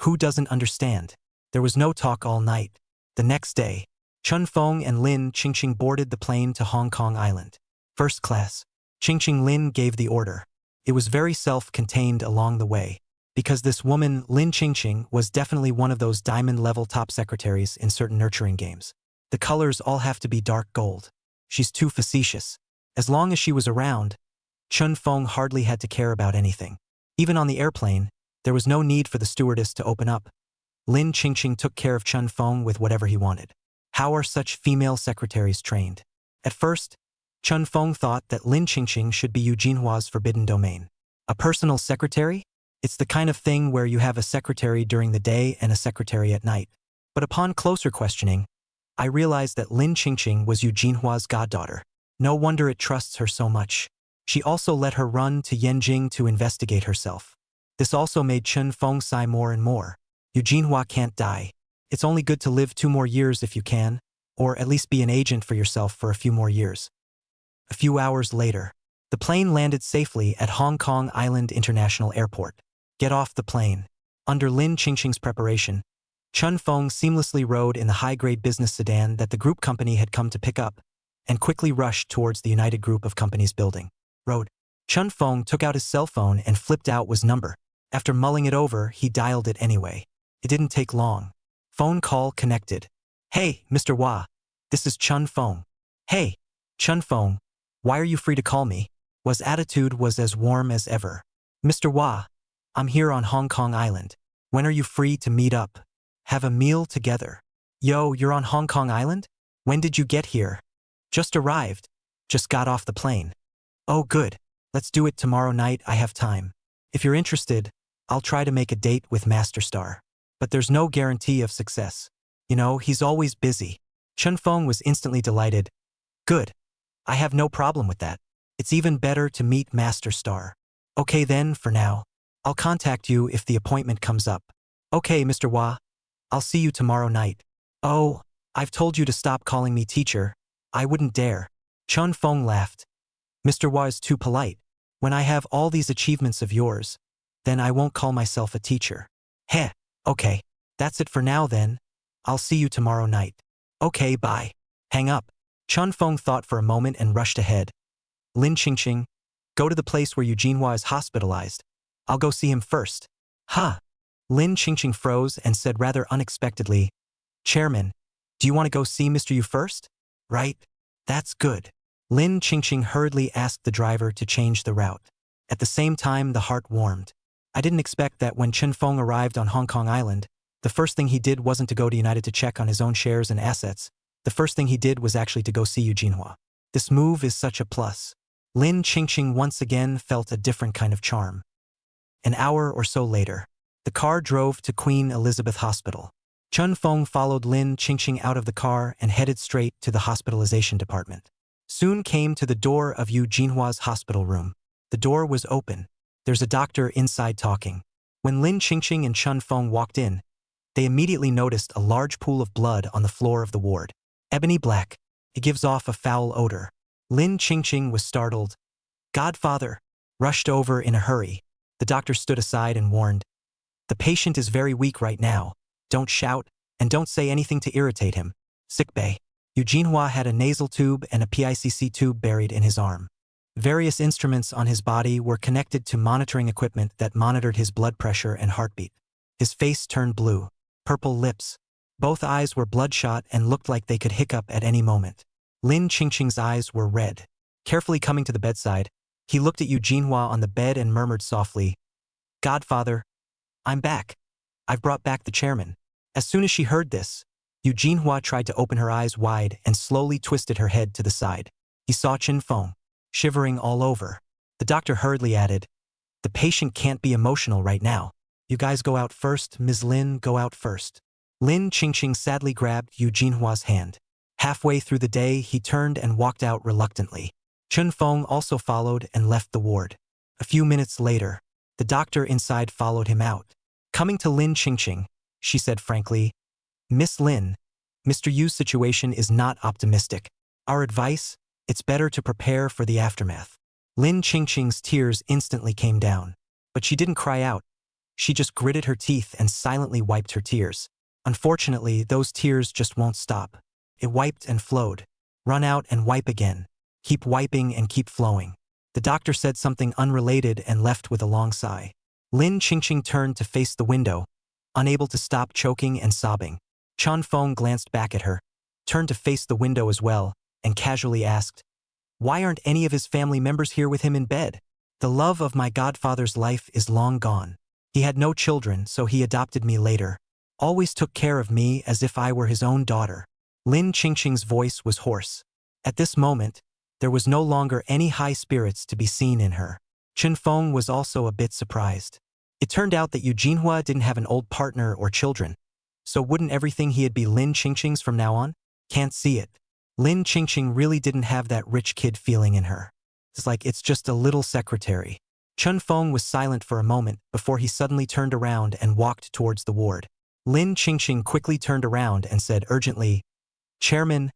Who doesn't understand? There was no talk all night. The next day, Chen Feng and Lin Qingqing boarded the plane to Hong Kong Island. First class. Qingqing Lin gave the order. It was very self-contained along the way, because this woman, Lin Qingqing, was definitely one of those diamond-level top secretaries in certain nurturing games. The colors all have to be dark gold. She's too facetious. As long as she was around, Chen Feng hardly had to care about anything. Even on the airplane, there was no need for the stewardess to open up. Lin Qingqing took care of Chen Feng with whatever he wanted. How are such female secretaries trained? At first, Chen Feng thought that Lin Qingqing should be Yu Jinhua's forbidden domain. A personal secretary? It's the kind of thing where you have a secretary during the day and a secretary at night. But upon closer questioning, I realized that Lin Qingqing was Yu Jinhua's goddaughter. No wonder it trusts her so much. She also let her run to Yanjing to investigate herself. This also made Chen Feng sigh more and more. Yu Jinhua can't die. It's only good to live 2 more years if you can, or at least be an agent for yourself for a few more years. A few hours later, the plane landed safely at Hong Kong Island International Airport. Get off the plane. Under Lin Qingqing's preparation, Chen Feng seamlessly rode in the high-grade business sedan that the group company had come to pick up, and quickly rushed towards the United Group of Companies building. Road. Chen Feng took out his cell phone and flipped out Wa's number. After mulling it over, he dialed it anyway. It didn't take long. Phone call connected. Hey, Mr. Wa. This is Chen Feng. Hey, Chen Feng. Why are you free to call me? Wa's attitude was as warm as ever. Mr. Wa, I'm here on Hong Kong Island. When are you free to meet up? Have a meal together. Yo, you're on Hong Kong Island? When did you get here? Just arrived. Just got off the plane. Oh, good. Let's do it tomorrow night. I have time. If you're interested, I'll try to make a date with Master Star. But there's no guarantee of success. You know, he's always busy. Chen Feng was instantly delighted. Good. I have no problem with that. It's even better to meet Master Star. Okay then, for now. I'll contact you if the appointment comes up. Okay, Mr. Wa. I'll see you tomorrow night. Oh, I've told you to stop calling me teacher. I wouldn't dare. Chen Feng laughed. Mr. Wa is too polite. When I have all these achievements of yours, then I won't call myself a teacher. Heh, okay. That's it for now then. I'll see you tomorrow night. Okay, bye. Hang up. Chen Feng thought for a moment and rushed ahead. Lin Qingqing, go to the place where Yu Jinhua is hospitalized. I'll go see him first. Huh. Lin Qingqing froze and said rather unexpectedly, Chairman, do you want to go see Mr. Yu first? Right? That's good. Lin Qingqing hurriedly asked the driver to change the route. At the same time, the heart warmed. I didn't expect that when Chen Feng arrived on Hong Kong Island, the first thing he did wasn't to go to United to check on his own shares and assets. The first thing he did was actually to go see Yu Jinhua. This move is such a plus. Lin Qingqing once again felt a different kind of charm. An hour or so later, the car drove to Queen Elizabeth Hospital. Chen Feng followed Lin Qingqing out of the car and headed straight to the hospitalization department. Soon came to the door of Yu Jinhua's hospital room. The door was open. There's a doctor inside talking. When Lin Qingqing and Chen Feng walked in, they immediately noticed a large pool of blood on the floor of the ward. Ebony black. It gives off a foul odor. Lin Qingqing was startled. Godfather. Rushed over in a hurry. The doctor stood aside and warned. The patient is very weak right now. Don't shout, and don't say anything to irritate him. Sickbay. Eugene had a nasal tube and a PICC tube buried in his arm. Various instruments on his body were connected to monitoring equipment that monitored his blood pressure and heartbeat. His face turned blue, purple lips. Both eyes were bloodshot and looked like they could hiccup at any moment. Lin Qingqing's eyes were red. Carefully coming to the bedside, he looked at Eugene on the bed and murmured softly, "Godfather, I'm back. I've brought back the chairman." As soon as she heard this, Eugene tried to open her eyes wide and slowly twisted her head to the side. He saw Chen Feng, shivering all over. The doctor hurriedly added, "The patient can't be emotional right now. You guys go out first, Ms. Lin, go out first." Lin Qingqing sadly grabbed Eugene's hand. Halfway through the day, he turned and walked out reluctantly. Chen Feng also followed and left the ward. A few minutes later, the doctor inside followed him out. Coming to Lin Qingqing, she said frankly, "Miss Lin, Mr. Yu's situation is not optimistic. Our advice, it's better to prepare for the aftermath." Lin Qingqing's tears instantly came down. But she didn't cry out. She just gritted her teeth and silently wiped her tears. Unfortunately, those tears just won't stop. It wiped and flowed. Run out and wipe again. Keep wiping and keep flowing. The doctor said something unrelated and left with a long sigh. Lin Qingqing turned to face the window, unable to stop choking and sobbing. Chen Feng glanced back at her, turned to face the window as well, and casually asked, "Why aren't any of his family members here with him in bed? The love of my godfather's life is long gone. He had no children, so he adopted me later. Always took care of me as if I were his own daughter." Lin Qingqing's voice was hoarse. At this moment, there was no longer any high spirits to be seen in her. Chen Feng was also a bit surprised. It turned out that Eugene didn't have an old partner or children. So wouldn't everything he had be Lin Qingqing's from now on? Can't see it. Lin Qingqing really didn't have that rich kid feeling in her. It's like it's just a little secretary. Chen Feng was silent for a moment before he suddenly turned around and walked towards the ward. Lin Qingqing quickly turned around and said urgently, "Chairman,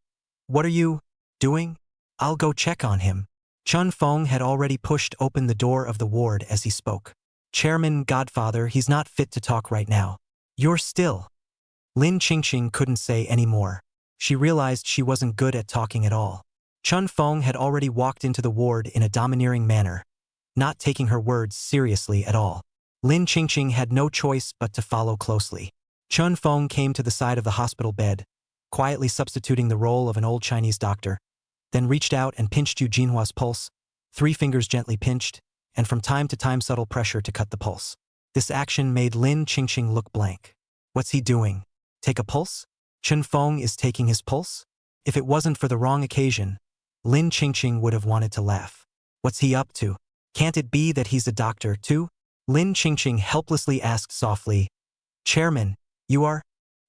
what are you doing? I'll go check on him." Chen Feng had already pushed open the door of the ward as he spoke. "Chairman, Godfather, he's not fit to talk right now. You're still." Lin Qingqing couldn't say any more. She realized she wasn't good at talking at all. Chen Feng had already walked into the ward in a domineering manner, not taking her words seriously at all. Lin Qingqing had no choice but to follow closely. Chen Feng came to the side of the hospital bed, quietly substituting the role of an old Chinese doctor, then reached out and pinched Eugene's pulse, 3 fingers gently pinched, and from time to time subtle pressure to cut the pulse. This action made Lin Qingqing look blank. What's he doing? Take a pulse? Chen Feng is taking his pulse? If it wasn't for the wrong occasion, Lin Qingqing would have wanted to laugh. What's he up to? Can't it be that he's a doctor, too? Lin Qingqing helplessly asked softly, "Chairman, you are?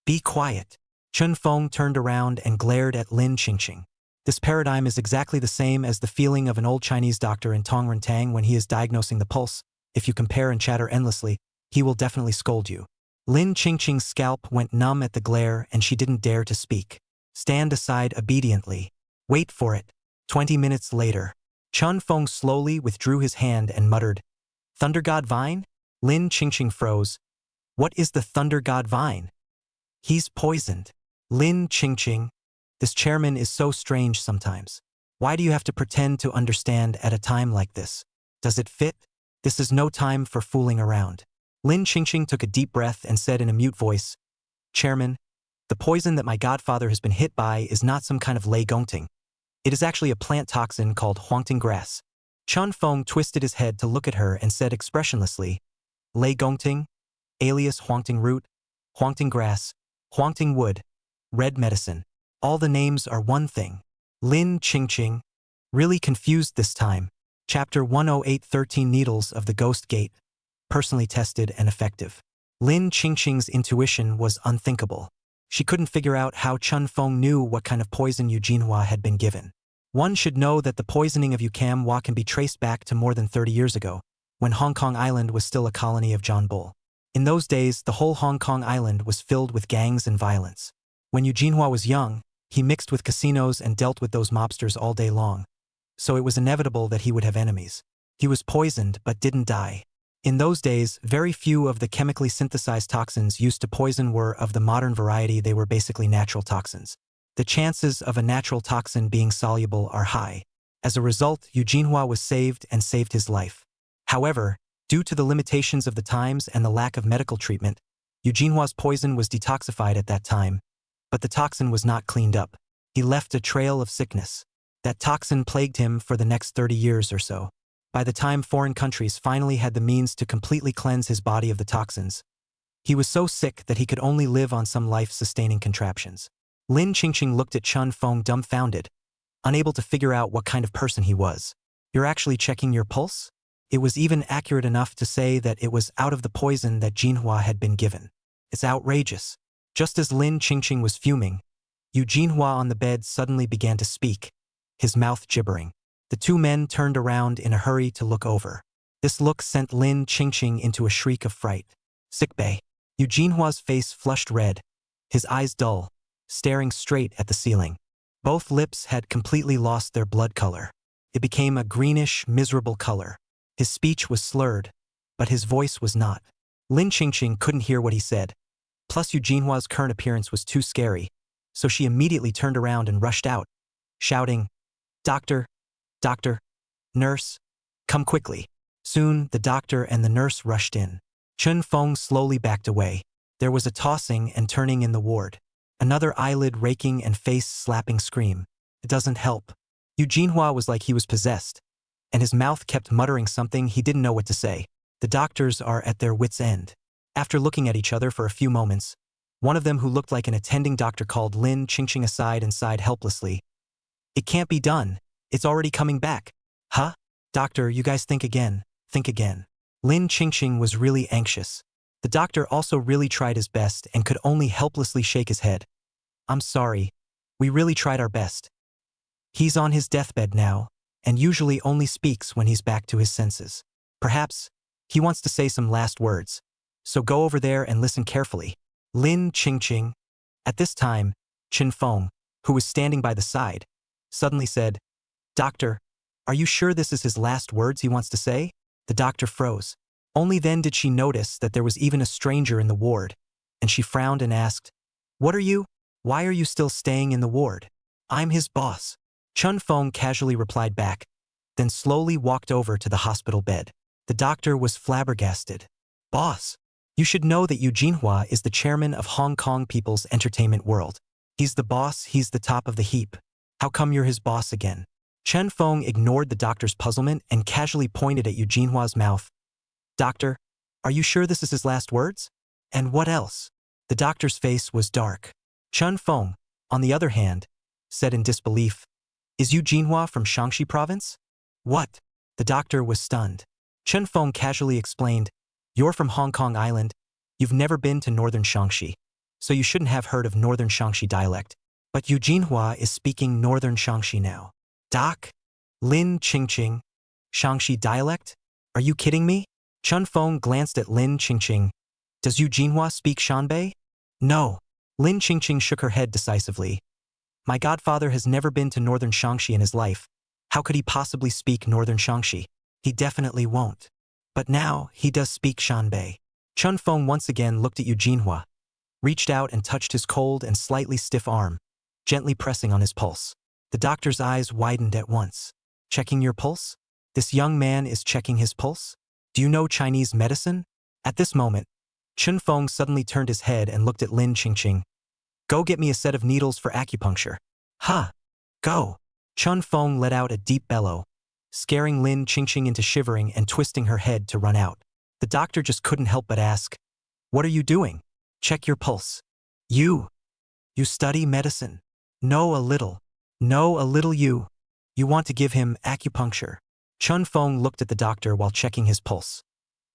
Be quiet." Chen Feng turned around and glared at Lin Qingqing. This paradigm is exactly the same as the feeling of an old Chinese doctor in Tongrentang when he is diagnosing the pulse. If you compare and chatter endlessly, he will definitely scold you. Lin Qingqing's scalp went numb at the glare and she didn't dare to speak. Stand aside obediently. Wait for it. 20 minutes later, Chen Feng slowly withdrew his hand and muttered, "Thunder God Vine?" Lin Qingqing froze. What is the Thunder God Vine? He's poisoned. Lin Qingqing, this chairman is so strange sometimes. Why do you have to pretend to understand at a time like this? Does it fit? This is no time for fooling around. Lin Qingqing took a deep breath and said in a mute voice, "Chairman, the poison that my godfather has been hit by is not some kind of lei gongting. It is actually a plant toxin called huangting grass." Chen Feng twisted his head to look at her and said expressionlessly, "Lei gongting, alias huangting root, huangting grass, huangting wood, red medicine. All the names are one thing." Lin Qingqing, really confused this time. Chapter 108, 13 Needles of the Ghost Gate. Personally tested and effective. Lin Qingqing's intuition was unthinkable. She couldn't figure out how Chen Feng knew what kind of poison Eugene had been given. One should know that the poisoning of Eugene can be traced back to more than 30 years ago, when Hong Kong Island was still a colony of John Bull. In those days, the whole Hong Kong Island was filled with gangs and violence. When Eugene was young, he mixed with casinos and dealt with those mobsters all day long. So it was inevitable that he would have enemies. He was poisoned but didn't die. In those days, very few of the chemically synthesized toxins used to poison were of the modern variety. They were basically natural toxins. The chances of a natural toxin being soluble are high. As a result, Yu Jinhua was saved and saved his life. However, due to the limitations of the times and the lack of medical treatment, Yu Jinhua's poison was detoxified at that time, but the toxin was not cleaned up. He left a trail of sickness. That toxin plagued him for the next 30 years or so. By the time foreign countries finally had the means to completely cleanse his body of the toxins, he was so sick that he could only live on some life-sustaining contraptions. Lin Qingqing looked at Chun Feng dumbfounded, unable to figure out what kind of person he was. You're actually checking your pulse? It was even accurate enough to say that it was out of the poison that Jinhua had been given. It's outrageous. Just as Lin Qingqing was fuming, Yu Jinhua on the bed suddenly began to speak, his mouth gibbering. The two men turned around in a hurry to look over. This look sent Lin Qingqing into a shriek of fright. Sickbay. Yu Jinhua's face flushed red, his eyes dull, staring straight at the ceiling. Both lips had completely lost their blood color. It became a greenish, miserable color. His speech was slurred, but his voice was not. Lin Qingqing couldn't hear what he said. Plus Yu Jinhua's current appearance was too scary, so she immediately turned around and rushed out, shouting, "Doctor! Doctor! Nurse! Come quickly!" Soon, the doctor and the nurse rushed in. Chun Feng slowly backed away. There was a tossing and turning in the ward. Another eyelid raking and face-slapping scream. It doesn't help. Yu Jinhua was like he was possessed, and his mouth kept muttering something he didn't know what to say. The doctors are at their wits' end. After looking at each other for a few moments, one of them who looked like an attending doctor called Lin Qingqing aside and sighed helplessly. "It can't be done. It's already coming back." "Huh? Doctor, you guys think again. Think again." Lin Qingqing was really anxious. The doctor also really tried his best and could only helplessly shake his head. "I'm sorry. We really tried our best. He's on his deathbed now, and usually only speaks when he's back to his senses. Perhaps he wants to say some last words. So go over there and listen carefully." Lin Qingqing. At this time, Chun Feng, who was standing by the side, suddenly said, "Doctor, are you sure this is his last words he wants to say?" The doctor froze. Only then did she notice that there was even a stranger in the ward, and she frowned and asked, "What are you? Why are you still staying in the ward?" "I'm his boss." Chun Feng casually replied back, then slowly walked over to the hospital bed. The doctor was flabbergasted. "Boss, you should know that Yu Jinhua is the chairman of Hong Kong People's Entertainment World. He's the boss, he's the top of the heap. How come you're his boss again?" Chun Feng ignored the doctor's puzzlement and casually pointed at Yu Jinhua's mouth. "Doctor, are you sure this is his last words? And what else?" The doctor's face was dark. Chun Feng, on the other hand, said in disbelief, "Is Yu Jinhua from Shaanxi province?" "What?" The doctor was stunned. Chun Feng casually explained, "You're from Hong Kong Island. You've never been to northern Shaanxi, so you shouldn't have heard of northern Shaanxi dialect. But Yu Jinhua is speaking northern Shaanxi now." "Doc? Lin Qingqing? Shaanxi dialect? Are you kidding me?" Chun Feng glanced at Lin Qingqing. "Does Yu Jinhua speak Shanbei?" "No." Lin Qingqing shook her head decisively. "My godfather has never been to northern Shaanxi in his life. How could he possibly speak northern Shaanxi? He definitely won't. But now, he does speak Shanbei." Chun Feng once again looked at Yu Jinhua, reached out and touched his cold and slightly stiff arm, gently pressing on his pulse. The doctor's eyes widened at once. "Checking your pulse? This young man is checking his pulse? Do you know Chinese medicine?" At this moment, Chun Feng suddenly turned his head and looked at Lin Qingqing. "Go get me a set of needles for acupuncture." "Huh. Go." Chun Feng let out a deep bellow, scaring Lin Qingqing into shivering and twisting her head to run out. The doctor just couldn't help but ask, "What are you doing?" "Check your pulse." You study medicine. Know a little. You want to give him acupuncture." Chun Feng looked at the doctor while checking his pulse.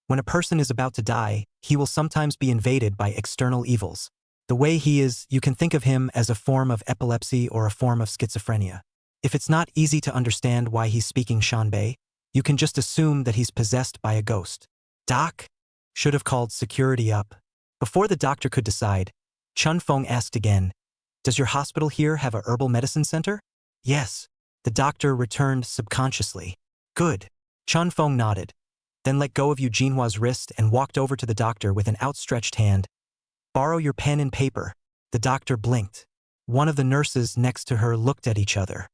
When a person is about to die, he will sometimes be invaded by external evils. The way he is, you can think of him as a form of epilepsy or a form of schizophrenia. If it's not easy to understand why he's speaking Shanbei, you can just assume that he's possessed by a ghost. "Doc?" Should have called security up. Before the doctor could decide, Chun Feng asked again, "Does your hospital here have a herbal medicine center?" "Yes." The doctor returned subconsciously. "Good." Chun Feng nodded. then let go of Yu Jinhua's wrist and walked over to the doctor with an outstretched hand. Borrow your pen and paper. The doctor blinked. One of the nurses next to her looked at each other.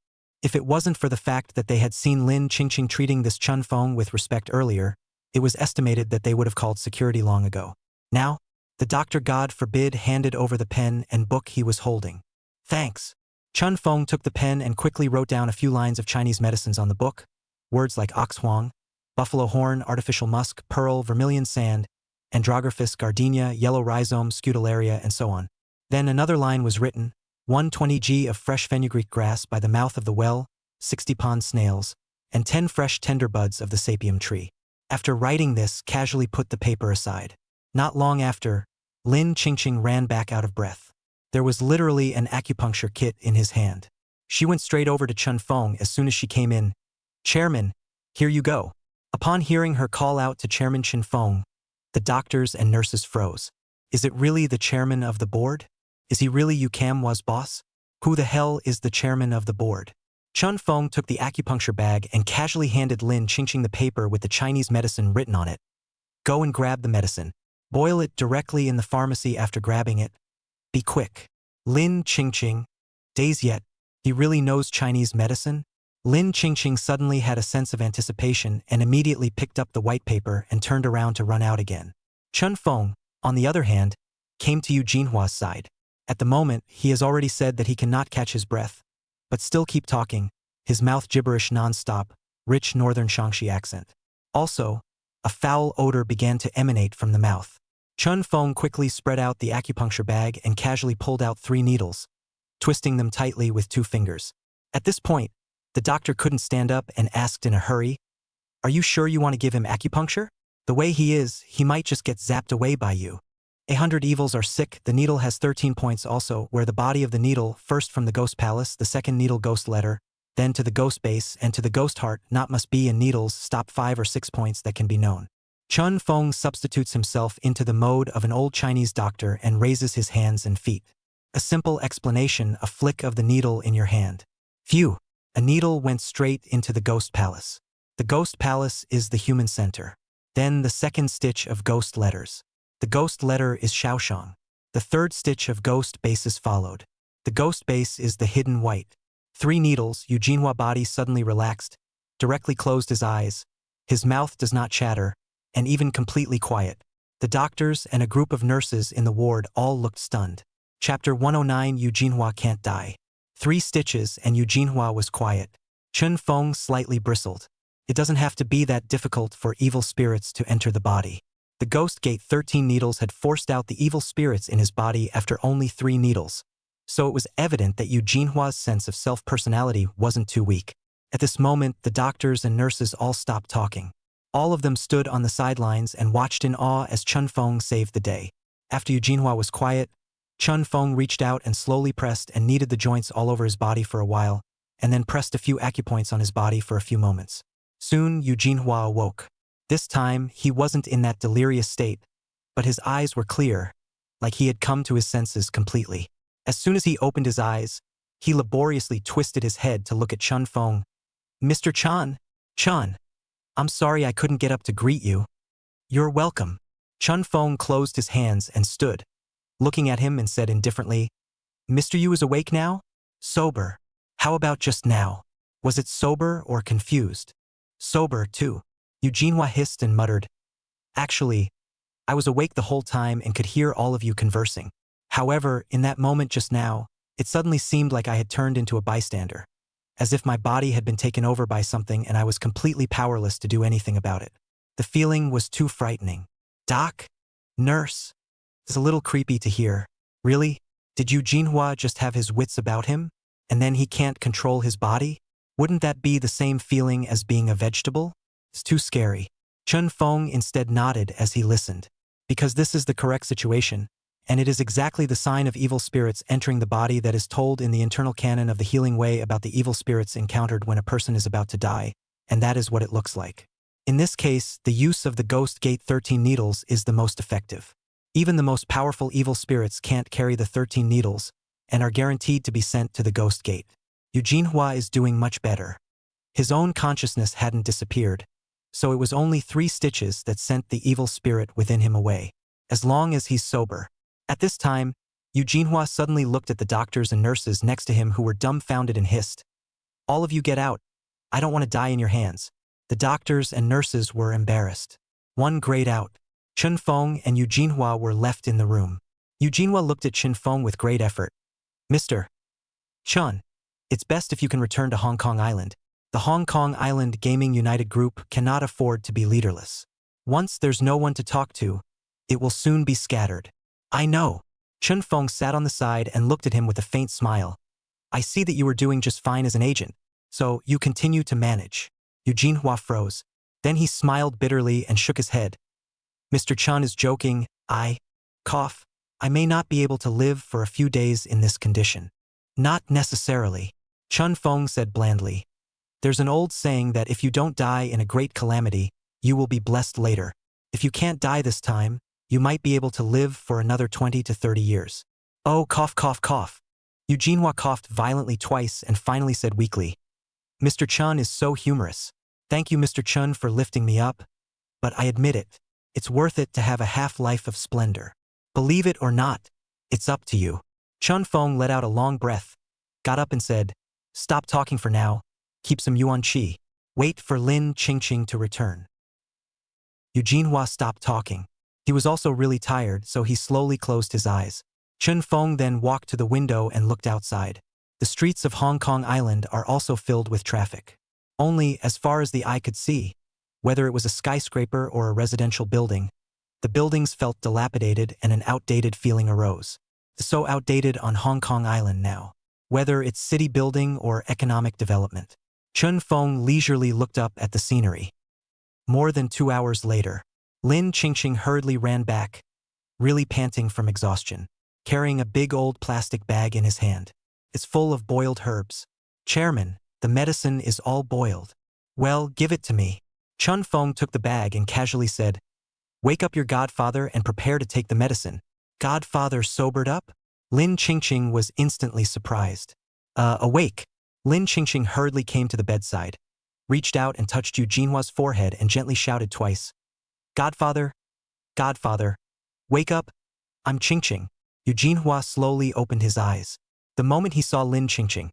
If it wasn't for the fact that they had seen Lin Qingqing treating this Chun Feng with respect earlier, it was estimated that they would have called security long ago. Now, the doctor, God forbid, handed over the pen and book he was holding. Thanks. Chun Feng took the pen and quickly wrote down a few lines of Chinese medicines on the book, words like oxhuang, buffalo horn, artificial musk, pearl, vermilion sand, andrographis, gardenia, yellow rhizome, scutularia, and so on. Then another line was written, 120 g of fresh fenugreek grass by the mouth of the well, 60 pond snails, and 10 fresh tender buds of the sapium tree. After writing this, casually put the paper aside. Not long after, Lin Qingqing ran back out of breath. There was literally an acupuncture kit in his hand. She went straight over to Chun Feng as soon as she came in. Chairman, here you go. Upon hearing her call out to Chairman Chun Feng, the doctors and nurses froze. Is it really the chairman of the board? Is he really Yu Kamwa's boss? Who the hell is the chairman of the board? Chun Feng took the acupuncture bag and casually handed Lin Qingqing the paper with the Chinese medicine written on it. Go and grab the medicine. Boil it directly in the pharmacy after grabbing it. Be quick. Lin Qingqing. Days yet. He really knows Chinese medicine? Lin Qingqing suddenly had a sense of anticipation and immediately picked up the white paper and turned around to run out again. Chun Feng, on the other hand, came to Yu Jinhua's side. At the moment, he has already said that he cannot catch his breath, but still keep talking, his mouth gibberish non-stop, rich northern Shaanxi accent. Also, a foul odor began to emanate from the mouth. Chun Feng quickly spread out the acupuncture bag and casually pulled out 3 needles, twisting them tightly with 2 fingers. At this point, the doctor couldn't stand up and asked in a hurry, "Are you sure you want to give him acupuncture? The way he is, he might just get zapped away by you. 100 evils are sick." The needle has 13 points also, where the body of the needle, first from the ghost palace, the second needle ghost letter, then to the ghost base and to the ghost heart, not must be in needles, stop 5 or 6 points that can be known. Chun Feng substitutes himself into the mode of an old Chinese doctor and raises his hands and feet. A simple explanation, a flick of the needle in your hand. Phew! A needle went straight into the ghost palace. The ghost palace is the human center. Then the second stitch of ghost letters. The ghost letter is Shaoshang. The third stitch of ghost bases followed. The ghost base is the hidden white. 3 needles. Yu Jinhua body suddenly relaxed, directly closed his eyes. His mouth does not chatter, and even completely quiet. The doctors and a group of nurses in the ward all looked stunned. Chapter 109. Yu Jinhua can't die. 3 stitches and Yu Jinhua was quiet. Chun Feng slightly bristled. It doesn't have to be that difficult for evil spirits to enter the body. The ghost gate 13 needles had forced out the evil spirits in his body after only 3 needles. So it was evident that Yu Jinhua's sense of self-personality wasn't too weak. At this moment, the doctors and nurses all stopped talking. All of them stood on the sidelines and watched in awe as Chun Feng saved the day. After Yu Jinhua was quiet, Chun Feng reached out and slowly pressed and kneaded the joints all over his body for a while, and then pressed a few acupoints on his body for a few moments. Soon, Yu Jinhua awoke. This time, he wasn't in that delirious state, but his eyes were clear, like he had come to his senses completely. As soon as he opened his eyes, he laboriously twisted his head to look at Chun Feng. "Mr. Chan? Chun, I'm sorry I couldn't get up to greet you." "You're welcome." Chun Feng closed his hands and stood, looking at him and said indifferently, "Mr. Yu is awake now?" "Sober." "How about just now? Was it sober or confused?" "Sober, too." Yu Jinhua hissed and muttered, "Actually, I was awake the whole time and could hear all of you conversing. However, in that moment just now, it suddenly seemed like I had turned into a bystander, as if my body had been taken over by something and I was completely powerless to do anything about it. The feeling was too frightening." "Doc? Nurse?" "It's a little creepy to hear." "Really? Did Yu Jinhua just have his wits about him, and then he can't control his body? Wouldn't that be the same feeling as being a vegetable? It's too scary." Chun Feng instead nodded as he listened. Because this is the correct situation, and it is exactly the sign of evil spirits entering the body that is told in the internal canon of the healing way about the evil spirits encountered when a person is about to die, and that is what it looks like. In this case, the use of the Ghost Gate 13 needles is the most effective. Even the most powerful evil spirits can't carry the 13 needles, and are guaranteed to be sent to the Ghost Gate. Yu Jinhua is doing much better. His own consciousness hadn't disappeared, so it was only 3 stitches that sent the evil spirit within him away. As long as he's sober. At this time, Yu Jinhua suddenly looked at the doctors and nurses next to him who were dumbfounded and hissed. All of you get out. I don't want to die in your hands. The doctors and nurses were embarrassed. One grayed out. Chun Feng and Yu Jinhua were left in the room. Yu Jinhua looked at Chun Feng with great effort. Mr. Chun, it's best if you can return to Hong Kong Island. The Hong Kong Island Gaming United Group cannot afford to be leaderless. Once there's no one to talk to, it will soon be scattered. I know. Chun Feng sat on the side and looked at him with a faint smile. I see that you are doing just fine as an agent, so you continue to manage. Yu Jinhua froze. Then he smiled bitterly and shook his head. Mr. Chun is joking. I may not be able to live for a few days in this condition. Not necessarily. Chun Feng said blandly. There's an old saying that if you don't die in a great calamity, you will be blessed later. If you can't die this time, you might be able to live for another 20 to 30 years. Oh, cough, cough, cough. Yu Jinhua coughed violently twice and finally said weakly. Mr. Chun is so humorous. Thank you, Mr. Chun, for lifting me up. But I admit it. It's worth it to have a half-life of splendor. Believe it or not, it's up to you. Chun Feng let out a long breath, got up and said, Stop talking for now. Keep some yuan qi. Wait for Lin Qingqing to return. Yu Jinhua stopped talking. He was also really tired, so he slowly closed his eyes. Chun Feng then walked to the window and looked outside. The streets of Hong Kong Island are also filled with traffic. Only, as far as the eye could see, whether it was a skyscraper or a residential building, the buildings felt dilapidated and an outdated feeling arose. So outdated on Hong Kong Island now. Whether it's city building or economic development. Chun Feng leisurely looked up at the scenery. More than 2 hours later, Lin Qingqing hurriedly ran back, really panting from exhaustion, carrying a big old plastic bag in his hand. It's full of boiled herbs. Chairman, the medicine is all boiled. Well, give it to me. Chun Feng took the bag and casually said, Wake up your godfather and prepare to take the medicine. Godfather sobered up? Lin Qingqing was instantly surprised. Awake. Lin Qingqing hurriedly came to the bedside, reached out and touched Yu Jinhua's forehead and gently shouted twice. Godfather, Godfather, wake up. I'm Qingqing. Yu Jinhua slowly opened his eyes. The moment he saw Lin Qingqing,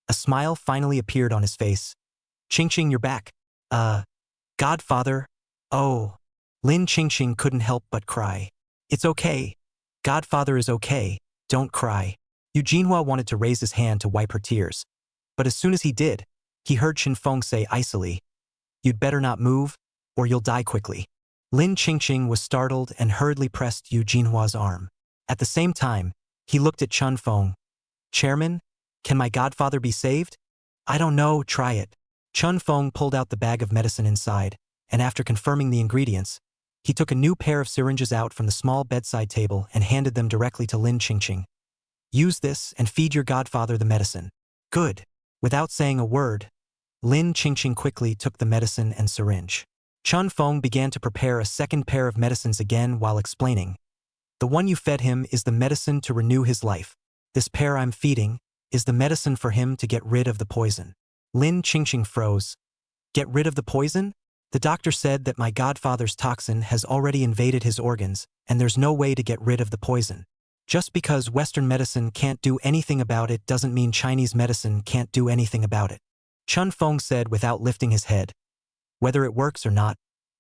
a smile finally appeared on his face. Qingqing, you're back. Godfather. Oh. Lin Qingqing couldn't help but cry. It's okay. Godfather is okay. Don't cry. Yu Jinhua wanted to raise his hand to wipe her tears. But as soon as he did, he heard Chun Feng say icily, You'd better not move, or you'll die quickly. Lin Qingqing was startled and hurriedly pressed Yu Jinhua's arm. At the same time, he looked at Chun Feng. Chairman, can my godfather be saved? I don't know, try it. Chun Feng pulled out the bag of medicine inside, and after confirming the ingredients, he took a new pair of syringes out from the small bedside table and handed them directly to Lin Qingqing. Use this and feed your godfather the medicine. Good. Without saying a word, Lin Qingqing quickly took the medicine and syringe. Chun Feng began to prepare a second pair of medicines again while explaining. The one you fed him is the medicine to renew his life. This pair I'm feeding is the medicine for him to get rid of the poison. Lin Qingqing froze. Get rid of the poison? The doctor said that my godfather's toxin has already invaded his organs, and there's no way to get rid of the poison. Just because Western medicine can't do anything about it doesn't mean Chinese medicine can't do anything about it. Chun Feng said without lifting his head. Whether it works or not,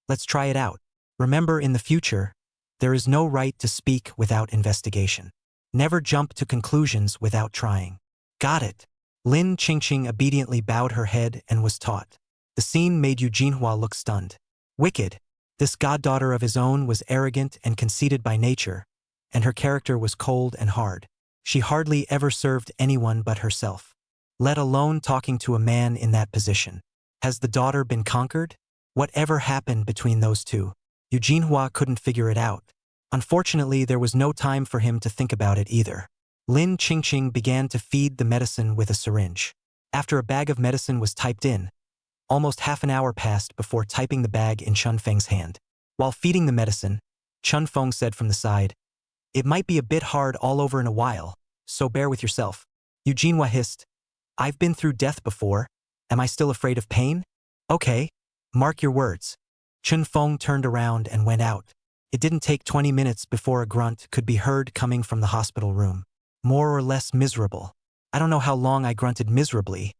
let's try it out. Remember, in the future, there is no right to speak without investigation. Never jump to conclusions without trying. Got it. Lin Qingqing obediently bowed her head and was taught. The scene made Yu Jinhua look stunned. Wicked. This goddaughter of his own was arrogant and conceited by nature, and her character was cold and hard. She hardly ever served anyone but herself, let alone talking to a man in that position. Has the daughter been conquered? Whatever happened between those two? Yu Jinhua couldn't figure it out. Unfortunately, there was no time for him to think about it either. Lin Qingqing began to feed the medicine with a syringe. After a bag of medicine was typed in, almost half an hour passed before typing the bag in Chun Feng's hand. While feeding the medicine, Chun Feng said from the side, It might be a bit hard all over in a while, so bear with yourself. Yu Jinhua hissed, I've been through death before. Am I still afraid of pain? Okay, mark your words. Chun Feng turned around and went out. It didn't take 20 minutes before a grunt could be heard coming from the hospital room. More or less miserable. I don't know how long I grunted miserably,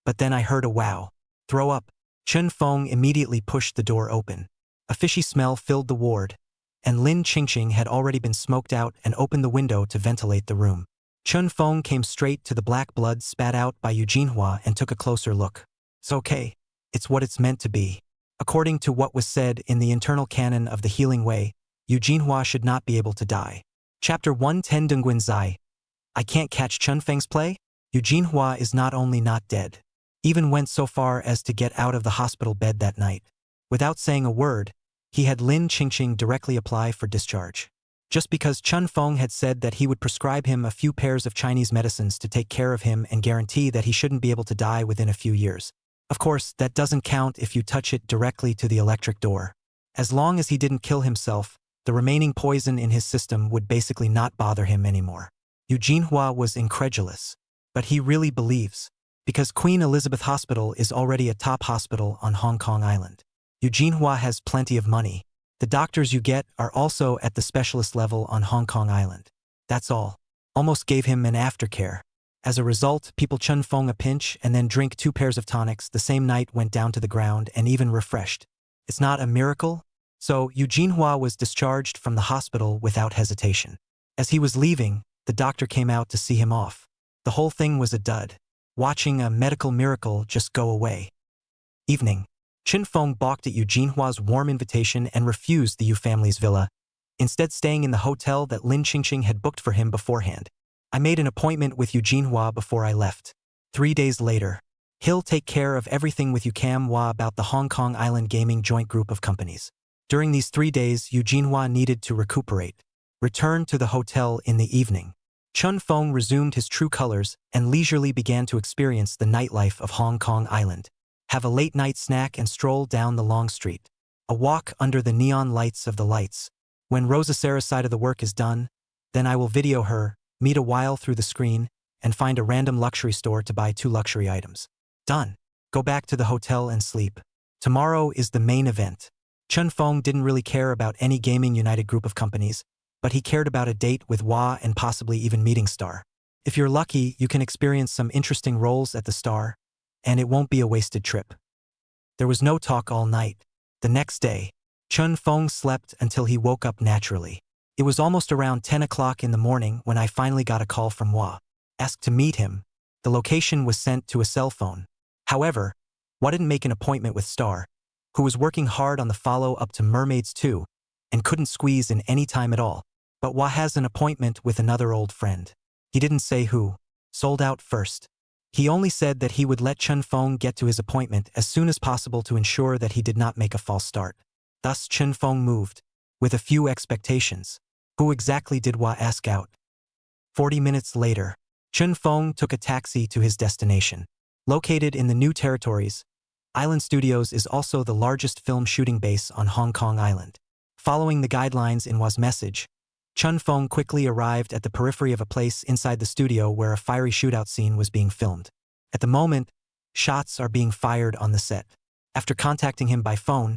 but then I heard a wow. Throw up. Chun Feng immediately pushed the door open. A fishy smell filled the ward, and Lin Qingqing had already been smoked out and opened the window to ventilate the room. Chun Feng came straight to the black blood spat out by Jinhua and took a closer look. It's okay. It's what it's meant to be. According to what was said in the internal canon of the healing way, Jinhua should not be able to die. Chapter 110 Dongguan Zai. I can't catch Chun Feng's play? Jinhua is not only not dead, even went so far as to get out of the hospital bed that night. Without saying a word, he had Lin Qingqing directly apply for discharge. Just because Chun Feng had said that he would prescribe him a few pairs of Chinese medicines to take care of him and guarantee that he shouldn't be able to die within a few years. Of course, that doesn't count if you touch it directly to the electric door. As long as he didn't kill himself, the remaining poison in his system would basically not bother him anymore. Jinhua was incredulous. But he really believes, because Queen Elizabeth Hospital is already a top hospital on Hong Kong Island. Jinhua has plenty of money. The doctors you get are also at the specialist level on Hong Kong Island. That's all. Almost gave him an aftercare. As a result, people Chun Feng a pinch and then drink 2 pairs of tonics the same night went down to the ground and even refreshed. It's not a miracle? So Jinhua was discharged from the hospital without hesitation. As he was leaving, the doctor came out to see him off. The whole thing was a dud. Watching a medical miracle just go away. Evening. Chun Feng balked at Jinhua's warm invitation and refused the Yu family's villa, instead staying in the hotel that Lin Qingqing had booked for him beforehand. I made an appointment with Jinhua before I left. 3 days later. He'll take care of everything with Hua about the Hong Kong Island Gaming Joint Group of Companies. During these 3 days, Jinhua needed to recuperate. Returned to the hotel in the evening. Chun Feng resumed his true colors and leisurely began to experience the nightlife of Hong Kong Island. Have a late-night snack and stroll down the long street. A walk under the neon lights of the lights. When Rosa Sarah's side of the work is done, then I will video her, meet a while through the screen, and find a random luxury store to buy 2 luxury items. Done. Go back to the hotel and sleep. Tomorrow is the main event. Chun Feng didn't really care about any gaming united group of companies, but he cared about a date with Hua and possibly even meeting Star. If you're lucky, you can experience some interesting roles at the Star, and it won't be a wasted trip. There was no talk all night. The next day, Chun Feng slept until he woke up naturally. It was almost around 10 o'clock in the morning when I finally got a call from Hua. Asked to meet him. The location was sent to a cell phone. However, Hua didn't make an appointment with Star, who was working hard on the follow-up to Mermaids 2, and couldn't squeeze in any time at all. But Hua has an appointment with another old friend. He didn't say who. Sold out first. He only said that he would let Chun Feng get to his appointment as soon as possible to ensure that he did not make a false start. Thus Chun Feng moved, with a few expectations. Who exactly did Hua ask out? 40 minutes later, Chun Feng took a taxi to his destination. Located in the New Territories, Island Studios is also the largest film shooting base on Hong Kong Island. Following the guidelines in Hua's message, Chun Feng quickly arrived at the periphery of a place inside the studio where a fiery shootout scene was being filmed. At the moment, shots are being fired on the set. After contacting him by phone,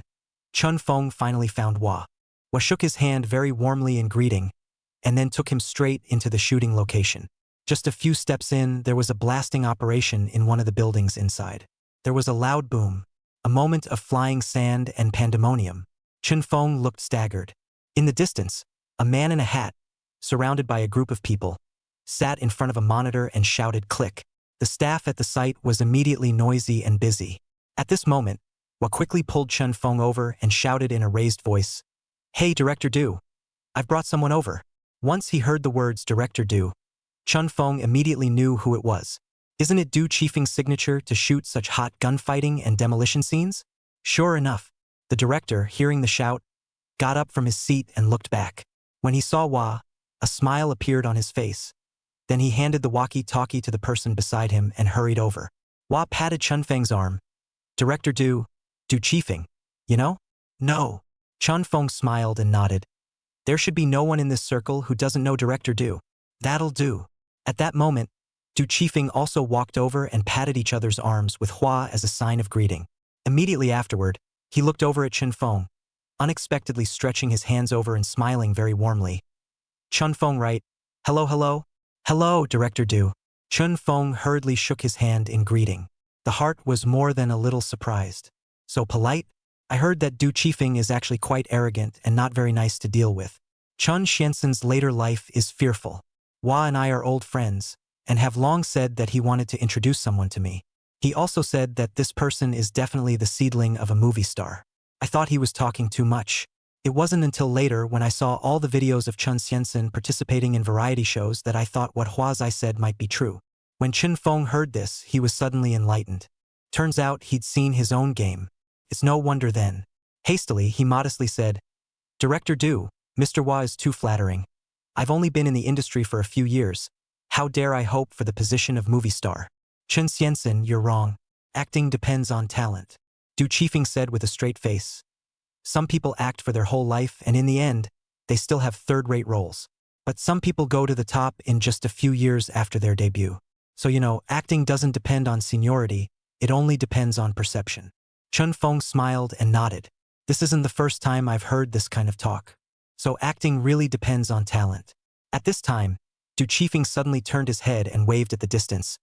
Chun Feng finally found Hua. Hua shook his hand very warmly in greeting, and then took him straight into the shooting location. Just a few steps in, there was a blasting operation in one of the buildings inside. There was a loud boom, a moment of flying sand and pandemonium. Chun Feng looked staggered. In the distance, a man in a hat, surrounded by a group of people, sat in front of a monitor and shouted click. The staff at the site was immediately noisy and busy. At this moment, Hua quickly pulled Chun Feng over and shouted in a raised voice, "Hey, Director Du. I've brought someone over." Once he heard the words Director Du, Chun Feng immediately knew who it was. Isn't it Du Chifeng's signature to shoot such hot gunfighting and demolition scenes? Sure enough, the director, hearing the shout, got up from his seat and looked back. When he saw Hua, a smile appeared on his face. Then he handed the walkie-talkie to the person beside him and hurried over. Hua patted Chun Feng's arm. "Director Du Chifeng, you know?" "No." Chun Feng smiled and nodded. "There should be no one in this circle who doesn't know Director Du." "That'll do." At that moment, Du Chifeng also walked over and patted each other's arms with Hua as a sign of greeting. Immediately afterward, he looked over at Chun Feng. unexpectedly stretching his hands over and smiling very warmly. Chun Feng right? Hello, hello? Hello, Director Du. Chun Feng hurriedly shook his hand in greeting. The heart was more than a little surprised. So polite? I heard that Du Qifeng is actually quite arrogant and not very nice to deal with. Chun Xiansen's later life is fearful. Hua and I are old friends, and have long said that he wanted to introduce someone to me. He also said that this person is definitely the seedling of a movie star. I thought he was talking too much. It wasn't until later when I saw all the videos of Chun Xiansen participating in variety shows that I thought what Huazai said might be true. When Chun Feng heard this, he was suddenly enlightened. Turns out he'd seen his own game. It's no wonder then. Hastily, he modestly said, Director Du, Mr. Hua is too flattering. I've only been in the industry for a few years. How dare I hope for the position of movie star? Chun Xiansen, you're wrong. Acting depends on talent. Du Qifeng said with a straight face. Some people act for their whole life and in the end, they still have third-rate roles. But some people go to the top in just a few years after their debut. So acting doesn't depend on seniority, it only depends on perception. Chun Feng smiled and nodded. This isn't the first time I've heard this kind of talk. So acting really depends on talent. At this time, Du Qifeng suddenly turned his head and waved at the distance.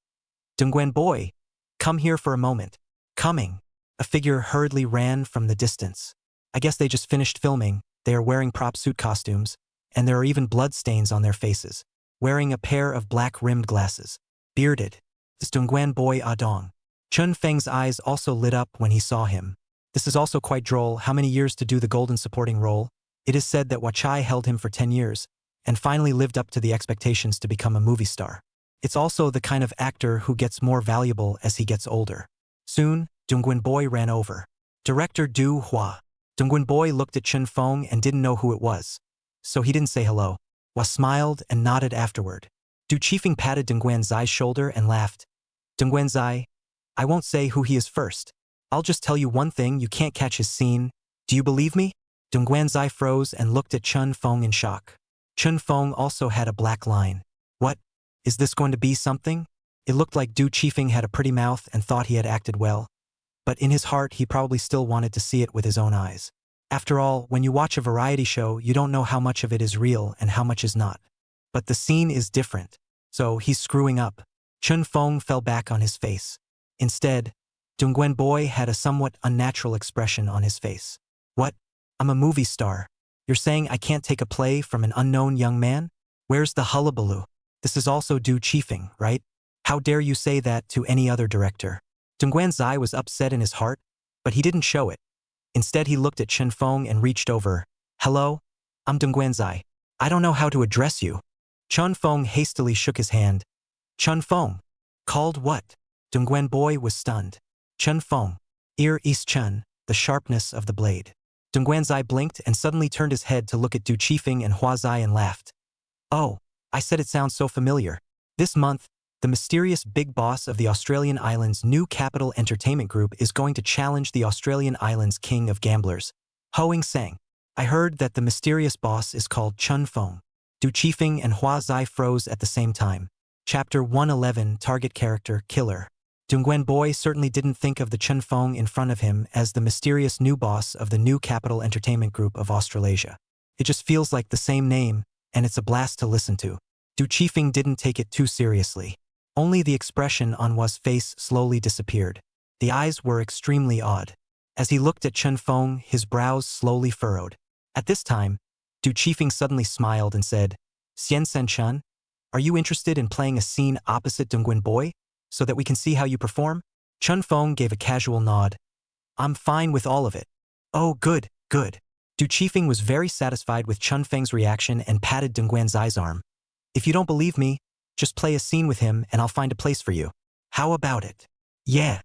Dongguan boy, come here for a moment. Coming. A figure hurriedly ran from the distance. I guess they just finished filming, they are wearing prop suit costumes, and there are even blood stains on their faces. Wearing a pair of black-rimmed glasses. Bearded. This Dongguan boy Adong. Chun Feng's eyes also lit up when he saw him. This is also quite droll. How many years to do the golden supporting role? It is said that Wachai held him for 10 years, and finally lived up to the expectations to become a movie star. It's also the kind of actor who gets more valuable as he gets older. Soon, Dongguan boy ran over. Director Du Hua. Dongguan boy looked at Chun Feng and didn't know who it was. So he didn't say hello. Hua smiled and nodded afterward. Du Qifeng patted Dongguan Zai's shoulder and laughed. Dongguan Zai, I won't say who he is first. I'll just tell you one thing, you can't catch his scene. Do you believe me? Dongguan Zai froze and looked at Chun Feng in shock. Chun Feng also had a black line. What? Is this going to be something? It looked like Du Qifeng had a pretty mouth and thought he had acted well. But in his heart he probably still wanted to see it with his own eyes. After all, when you watch a variety show, you don't know how much of it is real and how much is not. But the scene is different. So he's screwing up. Chun Feng fell back on his face. Instead, Dongguan boy had a somewhat unnatural expression on his face. What? I'm a movie star. You're saying I can't take a play from an unknown young man? Where's the hullabaloo? This is also Du Qifeng, right? How dare you say that to any other director? Dongguan Zai was upset in his heart, but he didn't show it. Instead, he looked at Chun Feng and reached over. Hello? I'm Dongguan Zai. I don't know how to address you. Chun Feng hastily shook his hand. Chun Feng. Called what? Dongguan boy was stunned. Chun Feng. Ear East Chun, the sharpness of the blade. Dongguan Zai blinked and suddenly turned his head to look at Du Qifeng and Hua Zai and laughed. Oh, I said it sounds so familiar. This month, the mysterious big boss of the Australian Islands' new Capital Entertainment Group is going to challenge the Australian Islands' king of gamblers, Hoang Sang. I heard that the mysterious boss is called Chun Feng. Du Qifeng and Hua Zai froze at the same time. Chapter 111, Target Character, Killer. Dongguan boy certainly didn't think of the Chun Feng in front of him as the mysterious new boss of the new Capital Entertainment Group of Australasia. It just feels like the same name, and it's a blast to listen to. Du Qifeng didn't take it too seriously. Only the expression on Hua's face slowly disappeared. The eyes were extremely odd. As he looked at Chun Feng, his brows slowly furrowed. At this time, Du Qifeng suddenly smiled and said, Xian Sen Chun, are you interested in playing a scene opposite Dongguan boy, so that we can see how you perform? Chun Feng gave a casual nod. I'm fine with all of it. Oh, good, good. Du Qifeng was very satisfied with Chun Feng's reaction and patted Dongguan Zai's arm. If you don't believe me, just play a scene with him and I'll find a place for you. How about it? Yeah.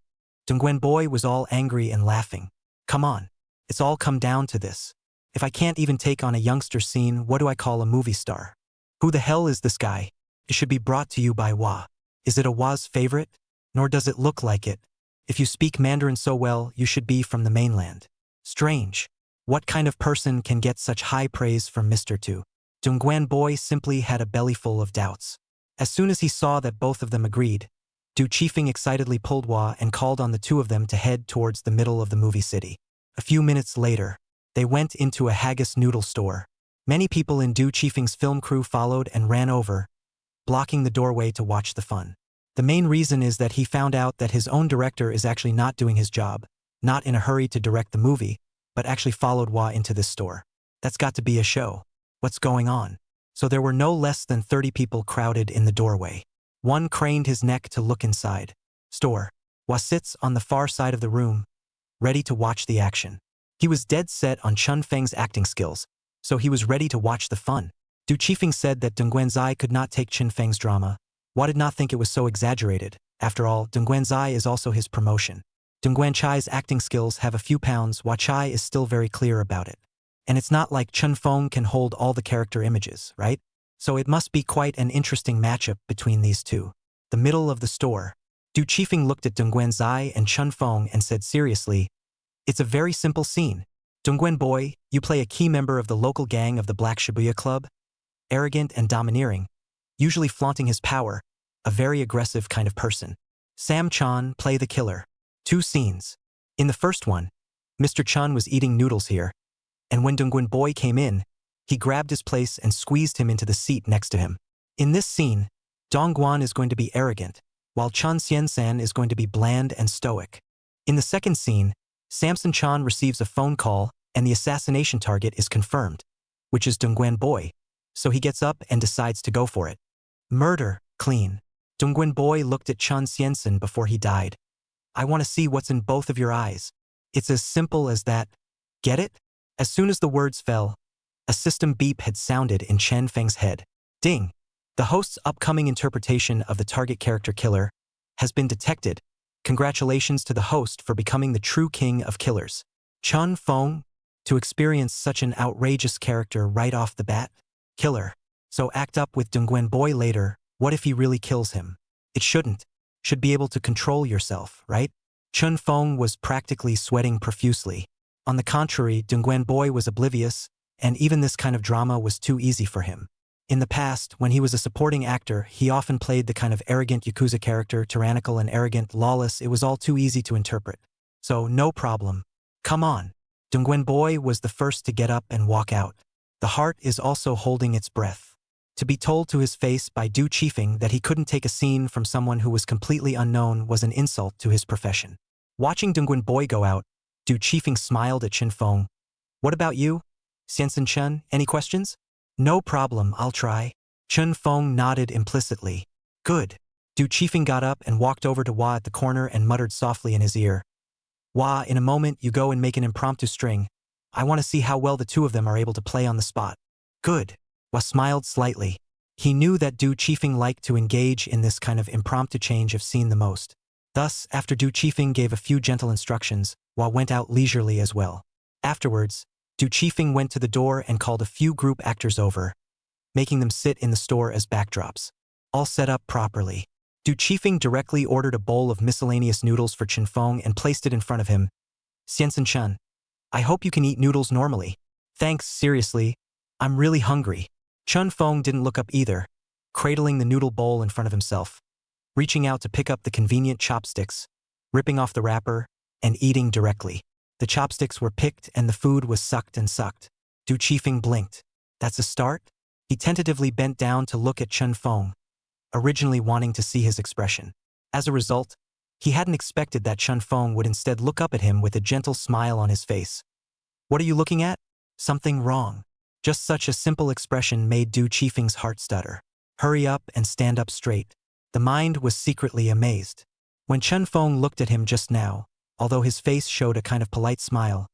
Dongguan boy was all angry and laughing. Come on. It's all come down to this. If I can't even take on a youngster scene, what do I call a movie star? Who the hell is this guy? It should be brought to you by Hua. Is it a Hua's favorite? Nor does it look like it. If you speak Mandarin so well, you should be from the mainland. Strange. What kind of person can get such high praise from Mr. Tu? Dongguan boy simply had a bellyful of doubts. As soon as he saw that both of them agreed, Du Qifeng excitedly pulled Hua and called on the two of them to head towards the middle of the movie city. A few minutes later, They went into a haggis noodle store. Many people in Du Chifeng's film crew followed and ran over, blocking the doorway to watch the fun. The main reason is that he found out that his own director is actually not doing his job, not in a hurry to direct the movie, but actually followed Hwa into this store. That's got to be a show. What's going on? So there were no less than 30 people crowded in the doorway. One craned his neck to look inside. Store. Hwa sits on the far side of the room, ready to watch the action. He was dead set on Chun Feng's acting skills, so he was ready to watch the fun. Du Chifeng said that Dong Guanzai could not take Chun Feng's drama. Hwa did not think it was so exaggerated. After all, Dong Guanzai is also his promotion. Dong Guanchai's acting skills have a few pounds. Hwa Chai is still very clear about it. And it's not like Chun Feng can hold all the character images, right? So it must be quite an interesting matchup between these two. The middle of the store. Du Chifeng looked at Dong Guanzai and Chun Feng and said seriously, "It's a very simple scene. Dongguan boy, you play a key member of the local gang of the Black Shibuya Club. Arrogant and domineering, usually flaunting his power, a very aggressive kind of person. Sam Chan, play the killer." 2 scenes. In the first one, Mr. Chun was eating noodles here, and when Dongguan boy came in, he grabbed his place and squeezed him into the seat next to him. In this scene, Dongguan is going to be arrogant, while Chun Xiansan is going to be bland and stoic. In the second scene, Samson Chan receives a phone call and the assassination target is confirmed, which is Dongguan boy, so he gets up and decides to go for it. Murder, clean. Dongguan boy looked at Chun Xiansan before he died. "I want to see what's in both of your eyes." It's as simple as that. Get it? As soon as the words fell, a system beep had sounded in Chen Feng's head. Ding! The host's upcoming interpretation of the target character killer has been detected. Congratulations to the host for becoming the true king of killers. Chun Feng, to experience such an outrageous character right off the bat? Killer. So act up with Dongguan boy later. What if he really kills him? It shouldn't. Should be able to control yourself, right? Chun Feng was practically sweating profusely. On the contrary, Dongguan boy was oblivious, and even this kind of drama was too easy for him. In the past, when he was a supporting actor, he often played the kind of arrogant Yakuza character, tyrannical and arrogant, lawless. It was all too easy to interpret. So, no problem. Come on. Dongguan boy was the first to get up and walk out. The heart is also holding its breath. To be told to his face by Du Chifeng that he couldn't take a scene from someone who was completely unknown was an insult to his profession. Watching Dongguan boy go out, Du Chifeng smiled at Chen Feng. "What about you? Xiansan Chen, any questions?" "No problem, I'll try." Chen Feng nodded implicitly. "Good." Du Chifeng got up and walked over to Hwa at the corner and muttered softly in his ear. "Hwa, in a moment you go and make an impromptu string. I want to see how well the two of them are able to play on the spot." "Good." Hwa smiled slightly. He knew that Du Chifeng liked to engage in this kind of impromptu change of scene the most. Thus, after Du Chifeng gave a few gentle instructions, Hwa went out leisurely as well. Afterwards, Du Chifeng went to the door and called a few group actors over, making them sit in the store as backdrops. All set up properly. Du Chifeng directly ordered a bowl of miscellaneous noodles for Chen Feng and placed it in front of him. "Xiansan Chen, I hope you can eat noodles normally." "Thanks, seriously. I'm really hungry." Chen Feng didn't look up either, cradling the noodle bowl in front of himself, reaching out to pick up the convenient chopsticks, ripping off the wrapper, and eating directly. The chopsticks were picked and the food was sucked and sucked. Du Chifeng blinked. "That's a start?" He tentatively bent down to look at Chen Feng, originally wanting to see his expression. As a result, he hadn't expected that Chen Feng would instead look up at him with a gentle smile on his face. "What are you looking at?" "Something wrong." Just such a simple expression made Du Chifeng's heart stutter. "Hurry up and stand up straight." The mind was secretly amazed. When Chen Feng looked at him just now, although his face showed a kind of polite smile,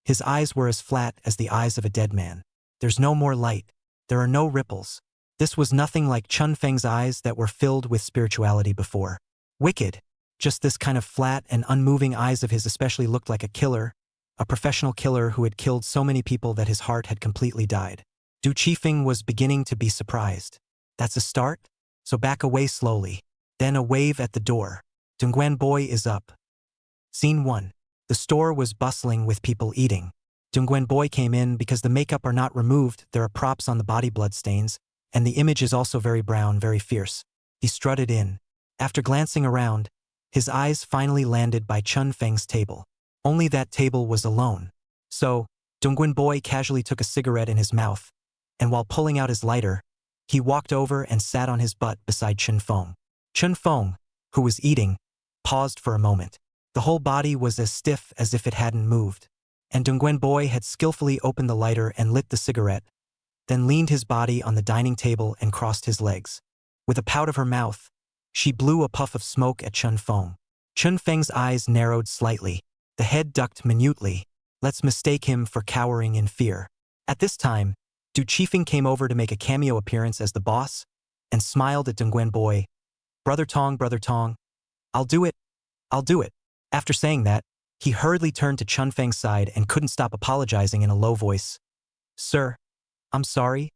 his eyes were as flat as the eyes of a dead man. There's no more light. There are no ripples. This was nothing like Chun Feng's eyes that were filled with spirituality before. Wicked. Just this kind of flat and unmoving eyes of his especially looked like a killer, a professional killer who had killed so many people that his heart had completely died. Du Chifeng was beginning to be surprised. "That's a start? So back away slowly." Then a wave at the door. "Dongguan boy is up." Scene 1. The store was bustling with people eating. Dongguan boy came in because the makeup are not removed, there are props on the body bloodstains, and the image is also very brown, very fierce. He strutted in. After glancing around, his eyes finally landed by Chun Feng's table. Only that table was alone. So, Dongguan Boy casually took a cigarette in his mouth, and while pulling out his lighter, he walked over and sat on his butt beside Chen Feng. Chen Feng, who was eating, paused for a moment. The whole body was as stiff as if it hadn't moved, and Dongguan Boy had skillfully opened the lighter and lit the cigarette, then leaned his body on the dining table and crossed his legs. With a pout of her mouth, she blew a puff of smoke at Chen Feng. Chen Feng's eyes narrowed slightly. The head ducked minutely. Let's mistake him for cowering in fear. At this time, Du Qifeng came over to make a cameo appearance as the boss and smiled at Dongguan Boy. Brother Tong, I'll do it. I'll do it. After saying that, he hurriedly turned to Chen Feng's side and couldn't stop apologizing in a low voice. Sir, I'm sorry.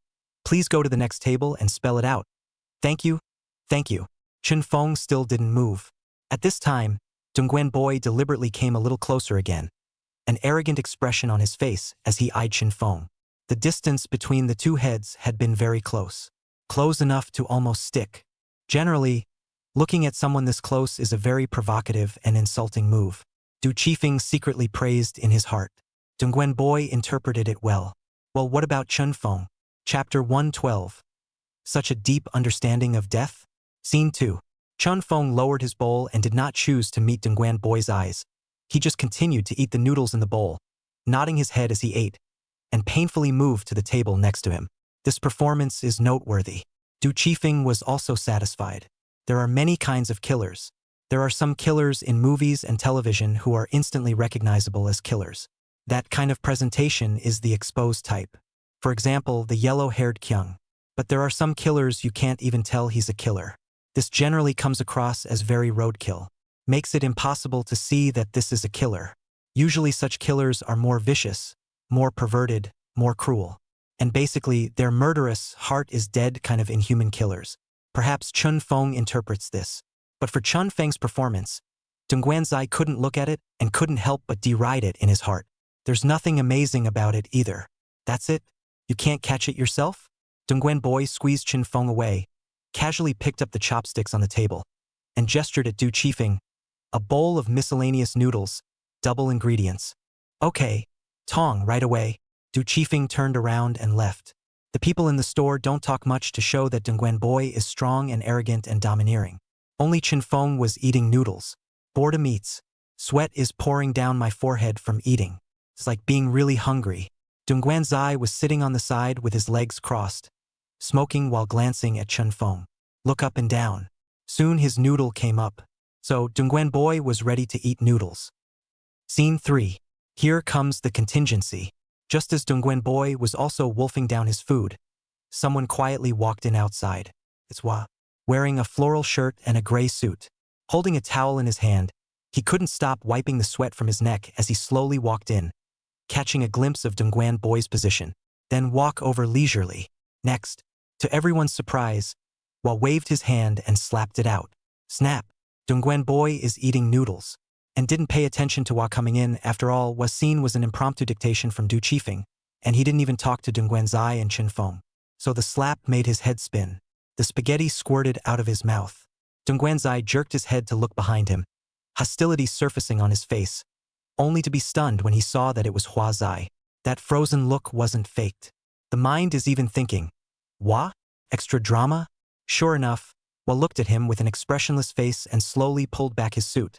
Please go to the next table and spell it out. Thank you. Thank you. Chen Feng still didn't move. At this time, Dongguan Boy deliberately came a little closer again, an arrogant expression on his face as he eyed Chen Feng. The distance between the two heads had been very close. Close enough to almost stick. Generally, looking at someone this close is a very provocative and insulting move. Du Qifeng secretly praised in his heart. Dongguan Boy interpreted it well. Well, what about Chen Feng? Chapter 112. Such a deep understanding of death? Scene 2. Chen Feng lowered his bowl and did not choose to meet Dongguan Boy's eyes. He just continued to eat the noodles in the bowl, nodding his head as he ate, and painfully moved to the table next to him. This performance is noteworthy. Du Qifeng was also satisfied. There are many kinds of killers. There are some killers in movies and television who are instantly recognizable as killers. That kind of presentation is the exposed type. For example, the yellow-haired Kyung. But there are some killers you can't even tell he's a killer. This generally comes across as very roadkill. Makes it impossible to see that this is a killer. Usually such killers are more vicious, more perverted, more cruel. And basically, they're murderous, heart is dead kind of inhuman killers. Perhaps Chen Feng interprets this. But for Chen Feng's performance, Dongguan Zai couldn't look at it and couldn't help but deride it in his heart. There's nothing amazing about it either. That's it? You can't catch it yourself? Dongguan Boy squeezed Chen Feng away, casually picked up the chopsticks on the table, and gestured at Du Qifeng. A bowl of miscellaneous noodles, double ingredients. Okay, Tong, right away. Du Qifeng turned around and left. The people in the store don't talk much to show that Dongguan Boy is strong and arrogant and domineering. Only Chen Feng was eating noodles. Boredom eats. Sweat is pouring down my forehead from eating. It's like being really hungry. Dongguan Zai was sitting on the side with his legs crossed, smoking while glancing at Chen Feng. Look up and down. Soon his noodle came up. So Dongguan Boy was ready to eat noodles. Scene 3. Here comes the contingency. Just as Dongguan Boy was also wolfing down his food, someone quietly walked in outside. It's Hua, wearing a floral shirt and a gray suit. Holding a towel in his hand, he couldn't stop wiping the sweat from his neck as he slowly walked in, catching a glimpse of Dongguan Boy's position, then walk over leisurely. Next, to everyone's surprise, Hua waved his hand and slapped it out. Snap! Dongguan Boy is eating noodles, and didn't pay attention to Hua coming in. After all, Hua's scene was an impromptu dictation from Du Qifeng, and he didn't even talk to Dongguan Zai and Chen Feng. So the slap made his head spin. The spaghetti squirted out of his mouth. Dongguan Zai jerked his head to look behind him, hostility surfacing on his face, only to be stunned when he saw that it was Hua Zai. That frozen look wasn't faked. The mind is even thinking, Hua? Extra drama? Sure enough, Hua looked at him with an expressionless face and slowly pulled back his suit,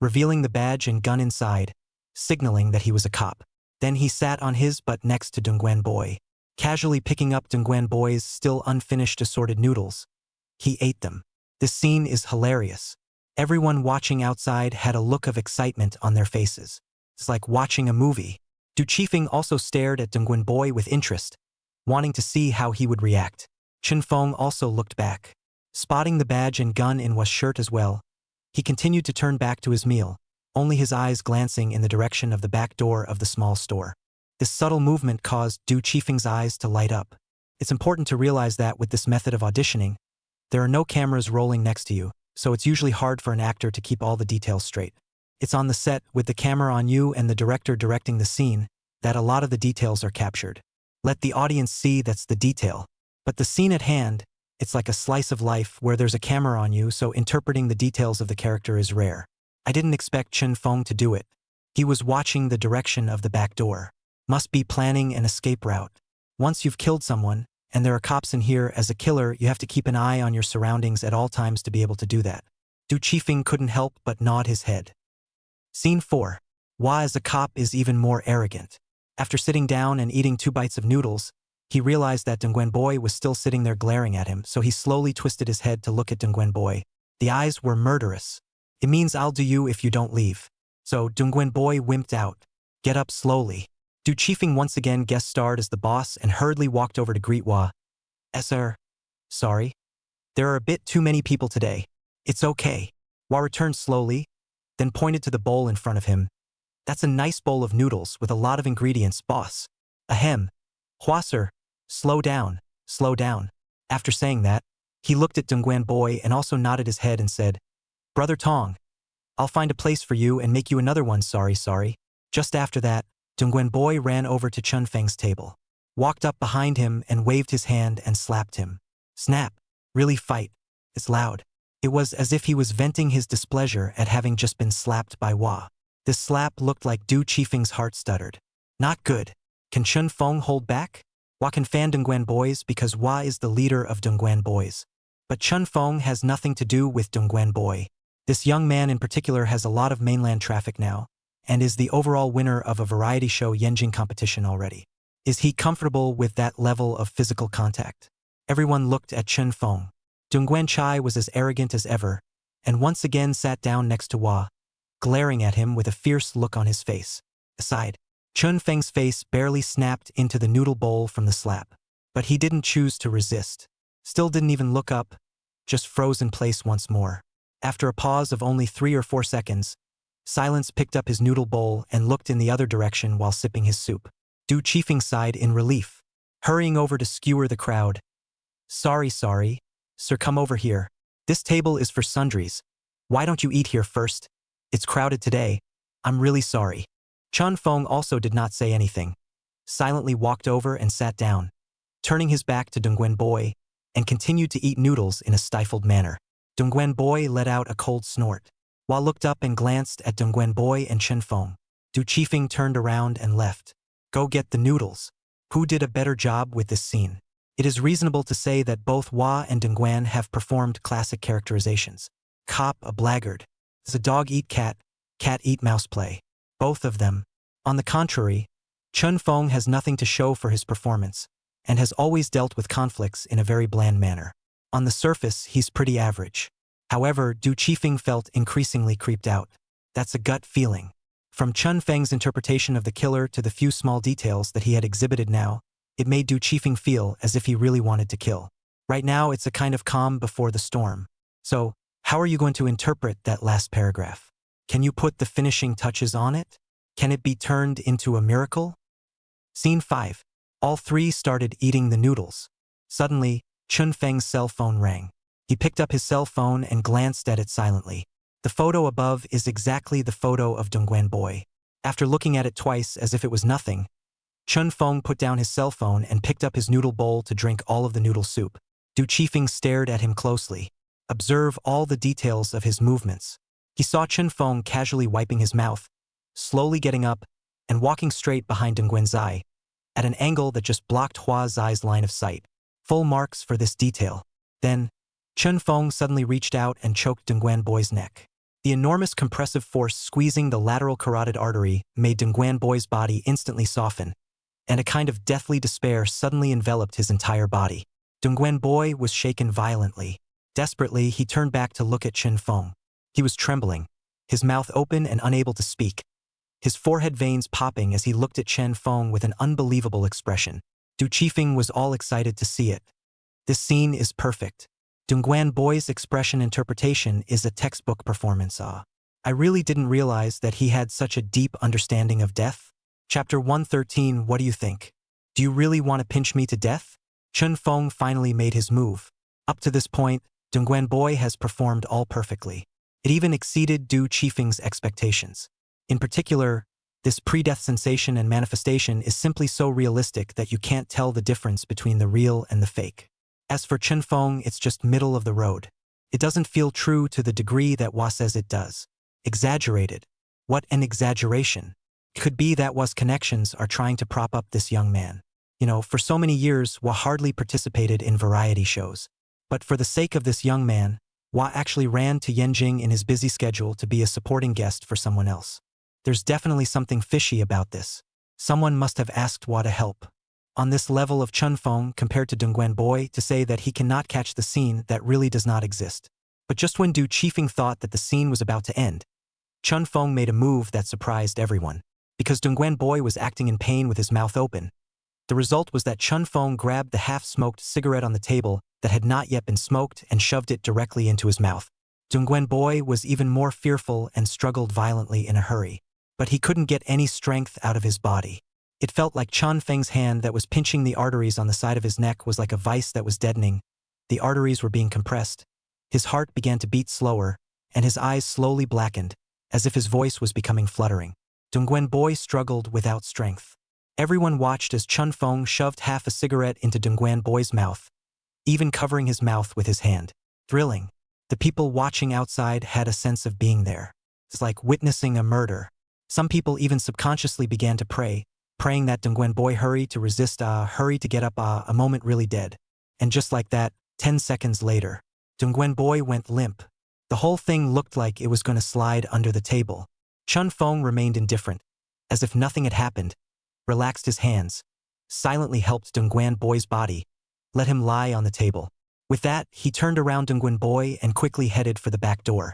revealing the badge and gun inside, signaling that he was a cop. Then he sat on his butt next to Dongguan Boy, casually picking up Dongguan Boy's still unfinished assorted noodles. He ate them. This scene is hilarious. Everyone watching outside had a look of excitement on their faces. It's like watching a movie. Du Qifeng also stared at Dongguan Boy with interest, wanting to see how he would react. Chen Feng also looked back, spotting the badge and gun in Hua's shirt as well. He continued to turn back to his meal, only his eyes glancing in the direction of the back door of the small store. This subtle movement caused Du Qifeng's eyes to light up. It's important to realize that with this method of auditioning, there are no cameras rolling next to you, so it's usually hard for an actor to keep all the details straight. It's on the set, with the camera on you and the director directing the scene, that a lot of the details are captured. Let the audience see that's the detail. But the scene at hand, it's like a slice of life where there's a camera on you, so interpreting the details of the character is rare. I didn't expect Chen Feng to do it. He was watching the direction of the back door. Must be planning an escape route. Once you've killed someone, and there are cops in here, as a killer, you have to keep an eye on your surroundings at all times to be able to do that. Du Qifeng couldn't help but nod his head. Scene 4. Hua as a cop is even more arrogant. After sitting down and eating 2 bites of noodles, he realized that Dongguan Boy was still sitting there glaring at him, so he slowly twisted his head to look at Dongguan Boy. The eyes were murderous. It means I'll do you if you don't leave. So Dongguan Boy wimped out. Get up slowly. Du Qifeng once again guest starred as the boss and hurriedly walked over to greet Hua. Sir. Sorry. There are a bit too many people today. It's okay. Hua returned slowly, then pointed to the bowl in front of him. That's a nice bowl of noodles with a lot of ingredients, boss. Ahem. Hua sir. Slow down. Slow down. After saying that, he looked at Dongguan Boy and also nodded his head and said, Brother Tong, I'll find a place for you and make you another one, sorry. Just after that, Dongguan Boy ran over to Chun Feng's table, walked up behind him and waved his hand and slapped him. Snap. Really fight. It's loud. It was as if he was venting his displeasure at having just been slapped by Hua. This slap looked like Du Qifeng's heart stuttered. Not good. Can Chun Feng hold back? Hua can fan Dongguan Boys because Hua is the leader of Dongguan Boys. But Chun Feng has nothing to do with Dongguan Boy. This young man in particular has a lot of mainland traffic now, and is the overall winner of a variety show Yanjing competition already. Is he comfortable with that level of physical contact? Everyone looked at Chun Feng. Dongguan Chai was as arrogant as ever, and once again sat down next to Hua, glaring at him with a fierce look on his face. Aside, Chun Feng's face barely snapped into the noodle bowl from the slap, but he didn't choose to resist. Still didn't even look up, just froze in place once more. After a pause of only 3 or 4 seconds, Silence picked up his noodle bowl and looked in the other direction while sipping his soup. Du Qifeng sighed in relief, hurrying over to skewer the crowd. Sorry, sir, come over here. This table is for sundries. Why don't you eat here first? It's crowded today. I'm really sorry. Chun Feng also did not say anything. Silently walked over and sat down, turning his back to Dongguan Boy, and continued to eat noodles in a stifled manner. Dongguan Boy let out a cold snort. Hua looked up and glanced at Dongguan Boy and Chun Feng. Du Qifeng turned around and left. Go get the noodles. Who did a better job with this scene? It is reasonable to say that both Hua and Dongguan have performed classic characterizations. Cop a blackguard. Does a dog eat cat eat mouse play? Both of them. On the contrary, Chun Feng has nothing to show for his performance, and has always dealt with conflicts in a very bland manner. On the surface, he's pretty average. However, Du Qifeng felt increasingly creeped out. That's a gut feeling. From Chun Feng's interpretation of the killer to the few small details that he had exhibited now, it made Du Qifeng feel as if he really wanted to kill. Right now, it's a kind of calm before the storm. So, how are you going to interpret that last paragraph? Can you put the finishing touches on it? Can it be turned into a miracle? Scene 5. All three started eating the noodles. Suddenly, Chun Feng's cell phone rang. He picked up his cell phone and glanced at it silently. The photo above is exactly the photo of Dongguan Boy. After looking at it twice as if it was nothing, Chun Feng put down his cell phone and picked up his noodle bowl to drink all of the noodle soup. Du Qifeng stared at him closely. Observe all the details of his movements. He saw Chun Feng casually wiping his mouth, slowly getting up, and walking straight behind Dongguan Zai, at an angle that just blocked Hua Zai's line of sight. Full marks for this detail. Then, Chun Feng suddenly reached out and choked Dongguan Boy's neck. The enormous compressive force squeezing the lateral carotid artery made Dongguan Boy's body instantly soften, and a kind of deathly despair suddenly enveloped his entire body. Dongguan Boy was shaken violently. Desperately, he turned back to look at Chun Feng. He was trembling, his mouth open and unable to speak, his forehead veins popping as he looked at Chun Feng with an unbelievable expression. Du Qifeng was all excited to see it. This scene is perfect. Dongguan Boy's expression interpretation is a textbook performance. I really didn't realize that he had such a deep understanding of death. Chapter 113. What do you think? Do you really want to pinch me to death? Chun Feng finally made his move. Up to this point, Dongguan Boy has performed all perfectly. It even exceeded Du Qifeng's expectations. In particular, this pre-death sensation and manifestation is simply so realistic that you can't tell the difference between the real and the fake. As for Chun Feng, it's just middle of the road. It doesn't feel true to the degree that Hua says it does. Exaggerated. What an exaggeration. Could be that Wa's connections are trying to prop up this young man. You know, for so many years, Wa hardly participated in variety shows. But for the sake of this young man, Wa actually ran to Yanjing in his busy schedule to be a supporting guest for someone else. There's definitely something fishy about this. Someone must have asked Wa to help. On this level of Chun Feng compared to Dongguan Boy to say that he cannot catch the scene that really does not exist. But just when Du Chifeng thought that the scene was about to end, Chun Feng made a move that surprised everyone. Because Dongguan Boy was acting in pain with his mouth open. The result was that Chun Feng grabbed the half-smoked cigarette on the table that had not yet been smoked and shoved it directly into his mouth. Dongguan Boy was even more fearful and struggled violently in a hurry. But he couldn't get any strength out of his body. It felt like Chun Feng's hand that was pinching the arteries on the side of his neck was like a vice that was deadening. The arteries were being compressed. His heart began to beat slower, and his eyes slowly blackened, as if his voice was becoming fluttering. Dongguan Boy struggled without strength. Everyone watched as Chun Feng shoved half a cigarette into Dongguan Boy's mouth, even covering his mouth with his hand. Thrilling. The people watching outside had a sense of being there. It's like witnessing a murder. Some people even subconsciously began to pray, praying that Dongguan Boy hurry to resist, hurry to get up, a moment really dead. And just like that, 10 seconds later, Dongguan Boy went limp. The whole thing looked like it was going to slide under the table. Chun Feng remained indifferent, as if nothing had happened, relaxed his hands, silently helped Dongguan Boy's body, let him lie on the table. With that, he turned around Dongguan Boy and quickly headed for the back door.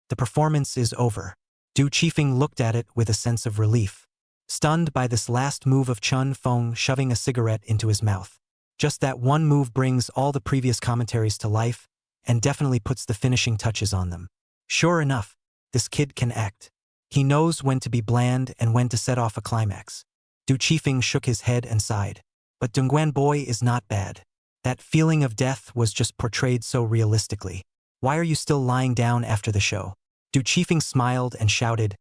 The performance is over. Du Chifeng looked at it with a sense of relief, stunned by this last move of Chun Feng shoving a cigarette into his mouth. Just that one move brings all the previous commentaries to life and definitely puts the finishing touches on them. Sure enough, this kid can act. He knows when to be bland and when to set off a climax. Du Chifeng shook his head and sighed. But Dongguan Boy is not bad. That feeling of death was just portrayed so realistically. Why are you still lying down after the show? Du Chifeng smiled and shouted,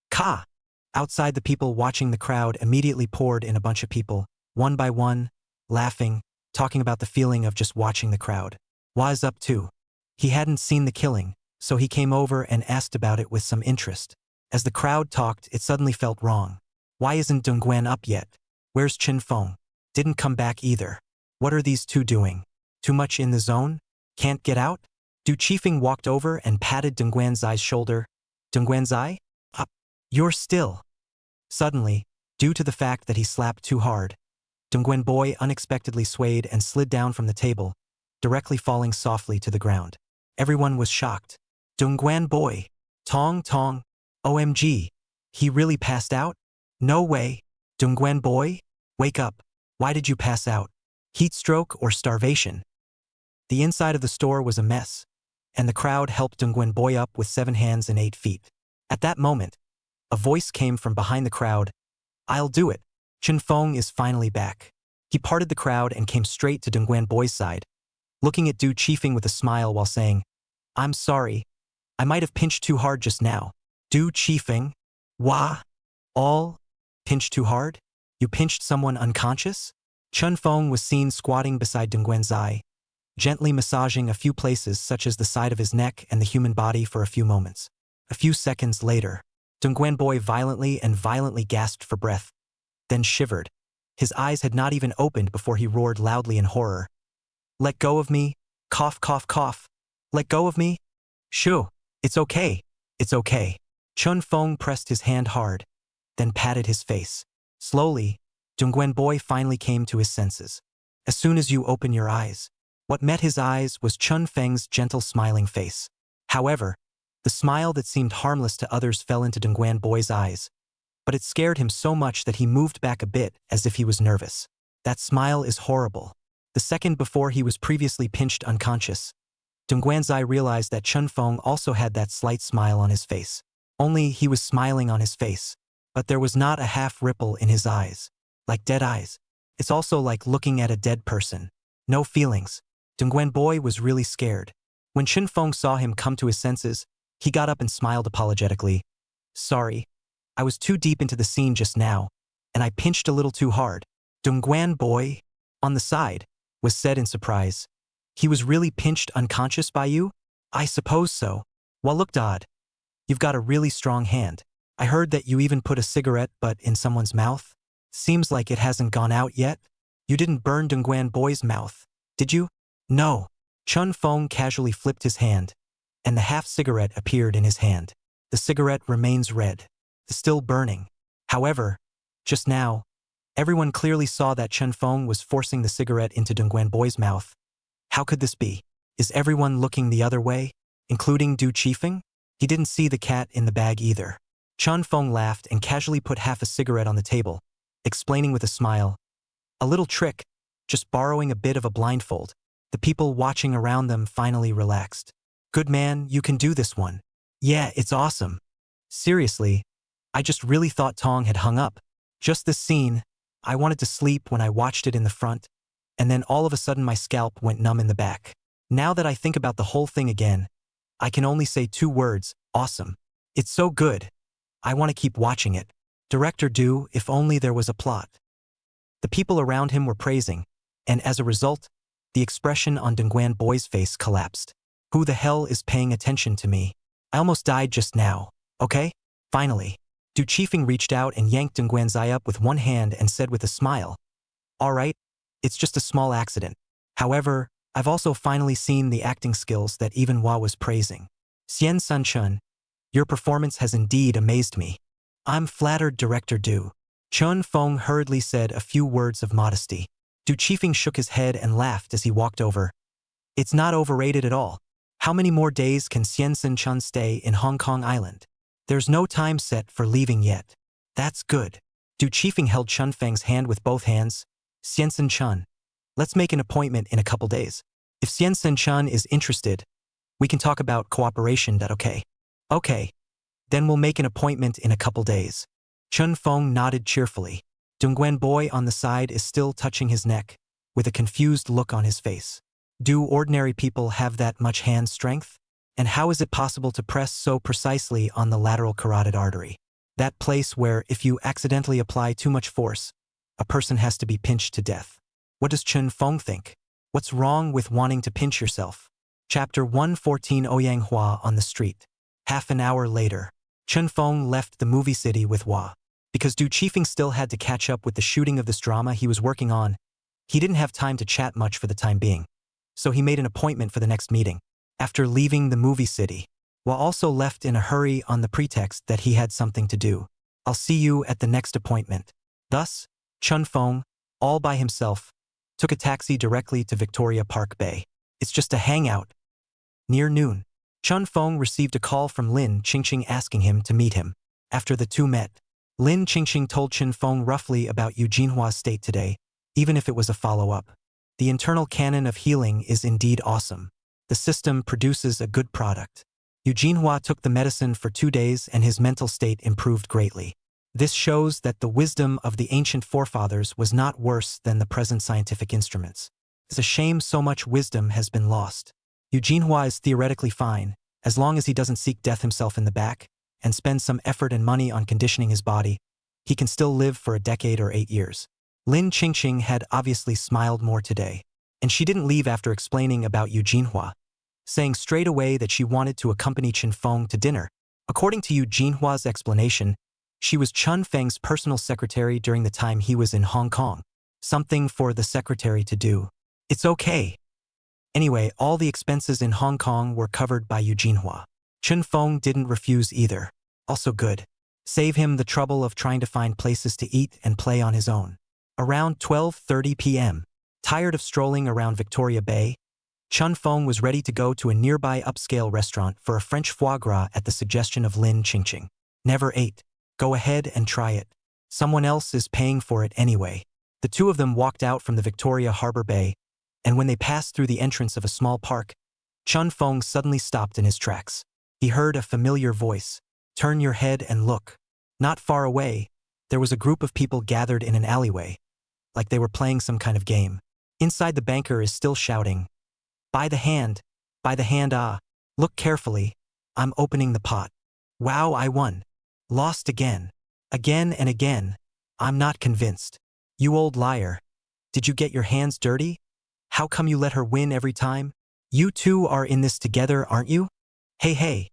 "Ka!" Outside, the people watching the crowd immediately poured in, a bunch of people, one by one, laughing, talking about the feeling of just watching the crowd. Wa's up too. He hadn't seen the killing, so he came over and asked about it with some interest. As the crowd talked, it suddenly felt wrong. Why isn't Dongguan up yet? Where's Chun Feng? Didn't come back either. What are these two doing? Too much in the zone? Can't get out? Du Chifeng walked over and patted Dongguan Zai's shoulder. Dongguan Zai? Up. You're still. Suddenly, due to the fact that he slapped too hard, Dongguan Boy unexpectedly swayed and slid down from the table, directly falling softly to the ground. Everyone was shocked. Dongguan Boy. Tong Tong. OMG. He really passed out? No way. Dongguan Boy? Wake up. Why did you pass out? Heat stroke or starvation? The inside of the store was a mess, and the crowd helped Dongguan Boy up with 7 hands and 8 feet. At that moment, a voice came from behind the crowd. I'll do it. Chun Feng is finally back. He parted the crowd and came straight to Dongguan Boy's side, looking at Du Chifeng with a smile while saying, I'm sorry. I might have pinched too hard just now. Du Chifeng? Wah? All? Pinched too hard? You pinched someone unconscious? Chun Feng was seen squatting beside Dongguan Zai, gently massaging a few places such as the side of his neck and the human body for a few moments. A few seconds later, Dongguan Boy violently gasped for breath, then shivered. His eyes had not even opened before he roared loudly in horror. Let go of me. Cough, cough, cough. Let go of me. Shoo. It's okay. It's okay. Chun Feng pressed his hand hard, then patted his face. Slowly, Dongguan Boy finally came to his senses. As soon as you open your eyes, what met his eyes was Chun Feng's gentle smiling face. However, the smile that seemed harmless to others fell into Dongguan Boy's eyes, but it scared him so much that he moved back a bit as if he was nervous. That smile is horrible. The second before he was previously pinched unconscious, Dongguan Zai realized that Chun Feng also had that slight smile on his face. Only he was smiling on his face, but there was not a half ripple in his eyes. Like dead eyes. It's also like looking at a dead person. No feelings. Dongguan Boy was really scared. When Chun Feng saw him come to his senses, he got up and smiled apologetically. Sorry. I was too deep into the scene just now, and I pinched a little too hard. Dongguan Boy? On the side, was said in surprise. He was really pinched unconscious by you? I suppose so. Well, looked odd. You've got a really strong hand. I heard that you even put a cigarette butt in someone's mouth. Seems like it hasn't gone out yet. You didn't burn Dongguan Boy's mouth, did you? No. Chun Feng casually flipped his hand, and the half-cigarette appeared in his hand. The cigarette remains red, still burning. However, just now, everyone clearly saw that Chun Feng was forcing the cigarette into Dongguan Boy's mouth. How could this be? Is everyone looking the other way, including Du Qifeng? He didn't see the cat in the bag either. Chun Feng laughed and casually put half a cigarette on the table, explaining with a smile, "A little trick, just borrowing a bit of a blindfold." The people watching around them finally relaxed. "Good man, you can do this one. Yeah, it's awesome. Seriously, I just really thought Tong had hung up. Just this scene, I wanted to sleep when I watched it in the front, and then all of a sudden my scalp went numb in the back. Now that I think about the whole thing again, I can only say 2 words, awesome. It's so good. I want to keep watching it. Director Du, if only there was a plot." The people around him were praising, and as a result, the expression on Dongguan Boy's face collapsed. Who the hell is paying attention to me? I almost died just now, okay? Finally, Du Qifeng reached out and yanked Dongguan Zai up with one hand and said with a smile, "All right, it's just a small accident. However, I've also finally seen the acting skills that even Hua was praising. Xian Sunchun, your performance has indeed amazed me. I'm flattered, Director Du." Chun Feng hurriedly said a few words of modesty. Du Qifeng shook his head and laughed as he walked over. "It's not overrated at all. How many more days can Xian Sunchun stay in Hong Kong Island? There's no time set for leaving yet. That's good." Du Qifeng held Chun Feng's hand with both hands. "Xian Sunchun, let's make an appointment in a couple days. If Xian Sunchun is interested, we can talk about cooperation, that okay?" "Okay. Then we'll make an appointment in a couple days." Chun Feng nodded cheerfully. Dongguan Boy on the side is still touching his neck, with a confused look on his face. Do ordinary people have that much hand strength? And how is it possible to press so precisely on the lateral carotid artery? That place where if you accidentally apply too much force, a person has to be pinched to death. What does Chun Feng think? What's wrong with wanting to pinch yourself? Chapter 114. Ouyang Hua on the street. Half an hour later, Chun Feng left the movie city with Hua. Because Du Qifeng still had to catch up with the shooting of this drama he was working on, he didn't have time to chat much for the time being. So he made an appointment for the next meeting. After leaving the movie city, Hua also left in a hurry on the pretext that he had something to do. "I'll see you at the next appointment." Thus, Chun Feng, all by himself, took a taxi directly to Victoria Park Bay. It's just a hangout. Near noon, Chun Feng received a call from Lin Qingqing asking him to meet him. After the two met, Lin Qingqing told Chun Feng roughly about Eugene Hua's state today, even if it was a follow-up. The internal canon of healing is indeed awesome. The system produces a good product. Eugene Hua took the medicine for 2 days and his mental state improved greatly. This shows that the wisdom of the ancient forefathers was not worse than the present scientific instruments. It's a shame so much wisdom has been lost. Eugene Hua is theoretically fine, as long as he doesn't seek death himself in the back, and spend some effort and money on conditioning his body, he can still live for a decade or 8 years. Lin Qingqing had obviously smiled more today, and she didn't leave after explaining about Eugene Hua, saying straight away that she wanted to accompany Chun Feng to dinner. According to Eugene Hua's explanation, she was Chun Feng's personal secretary during the time he was in Hong Kong. Something for the secretary to do. It's okay. Anyway, all the expenses in Hong Kong were covered by Eugene Hua. Chun Feng didn't refuse either. Also good. Save him the trouble of trying to find places to eat and play on his own. Around 12:30 p.m., tired of strolling around Victoria Bay, Chun Feng was ready to go to a nearby upscale restaurant for a French foie gras at the suggestion of Lin Qingqing. Never ate. Go ahead and try it. Someone else is paying for it anyway. The two of them walked out from the Victoria Harbor Bay, and when they passed through the entrance of a small park, Chun Feng suddenly stopped in his tracks. He heard a familiar voice. "Turn your head and look." Not far away, there was a group of people gathered in an alleyway, like they were playing some kind of game. Inside, the banker is still shouting, by the hand, ah. Look carefully, I'm opening the pot. Wow, I won. Lost again. Again and again. I'm not convinced. You old liar. Did you get your hands dirty? How come you let her win every time? You two are in this together, aren't you? Hey.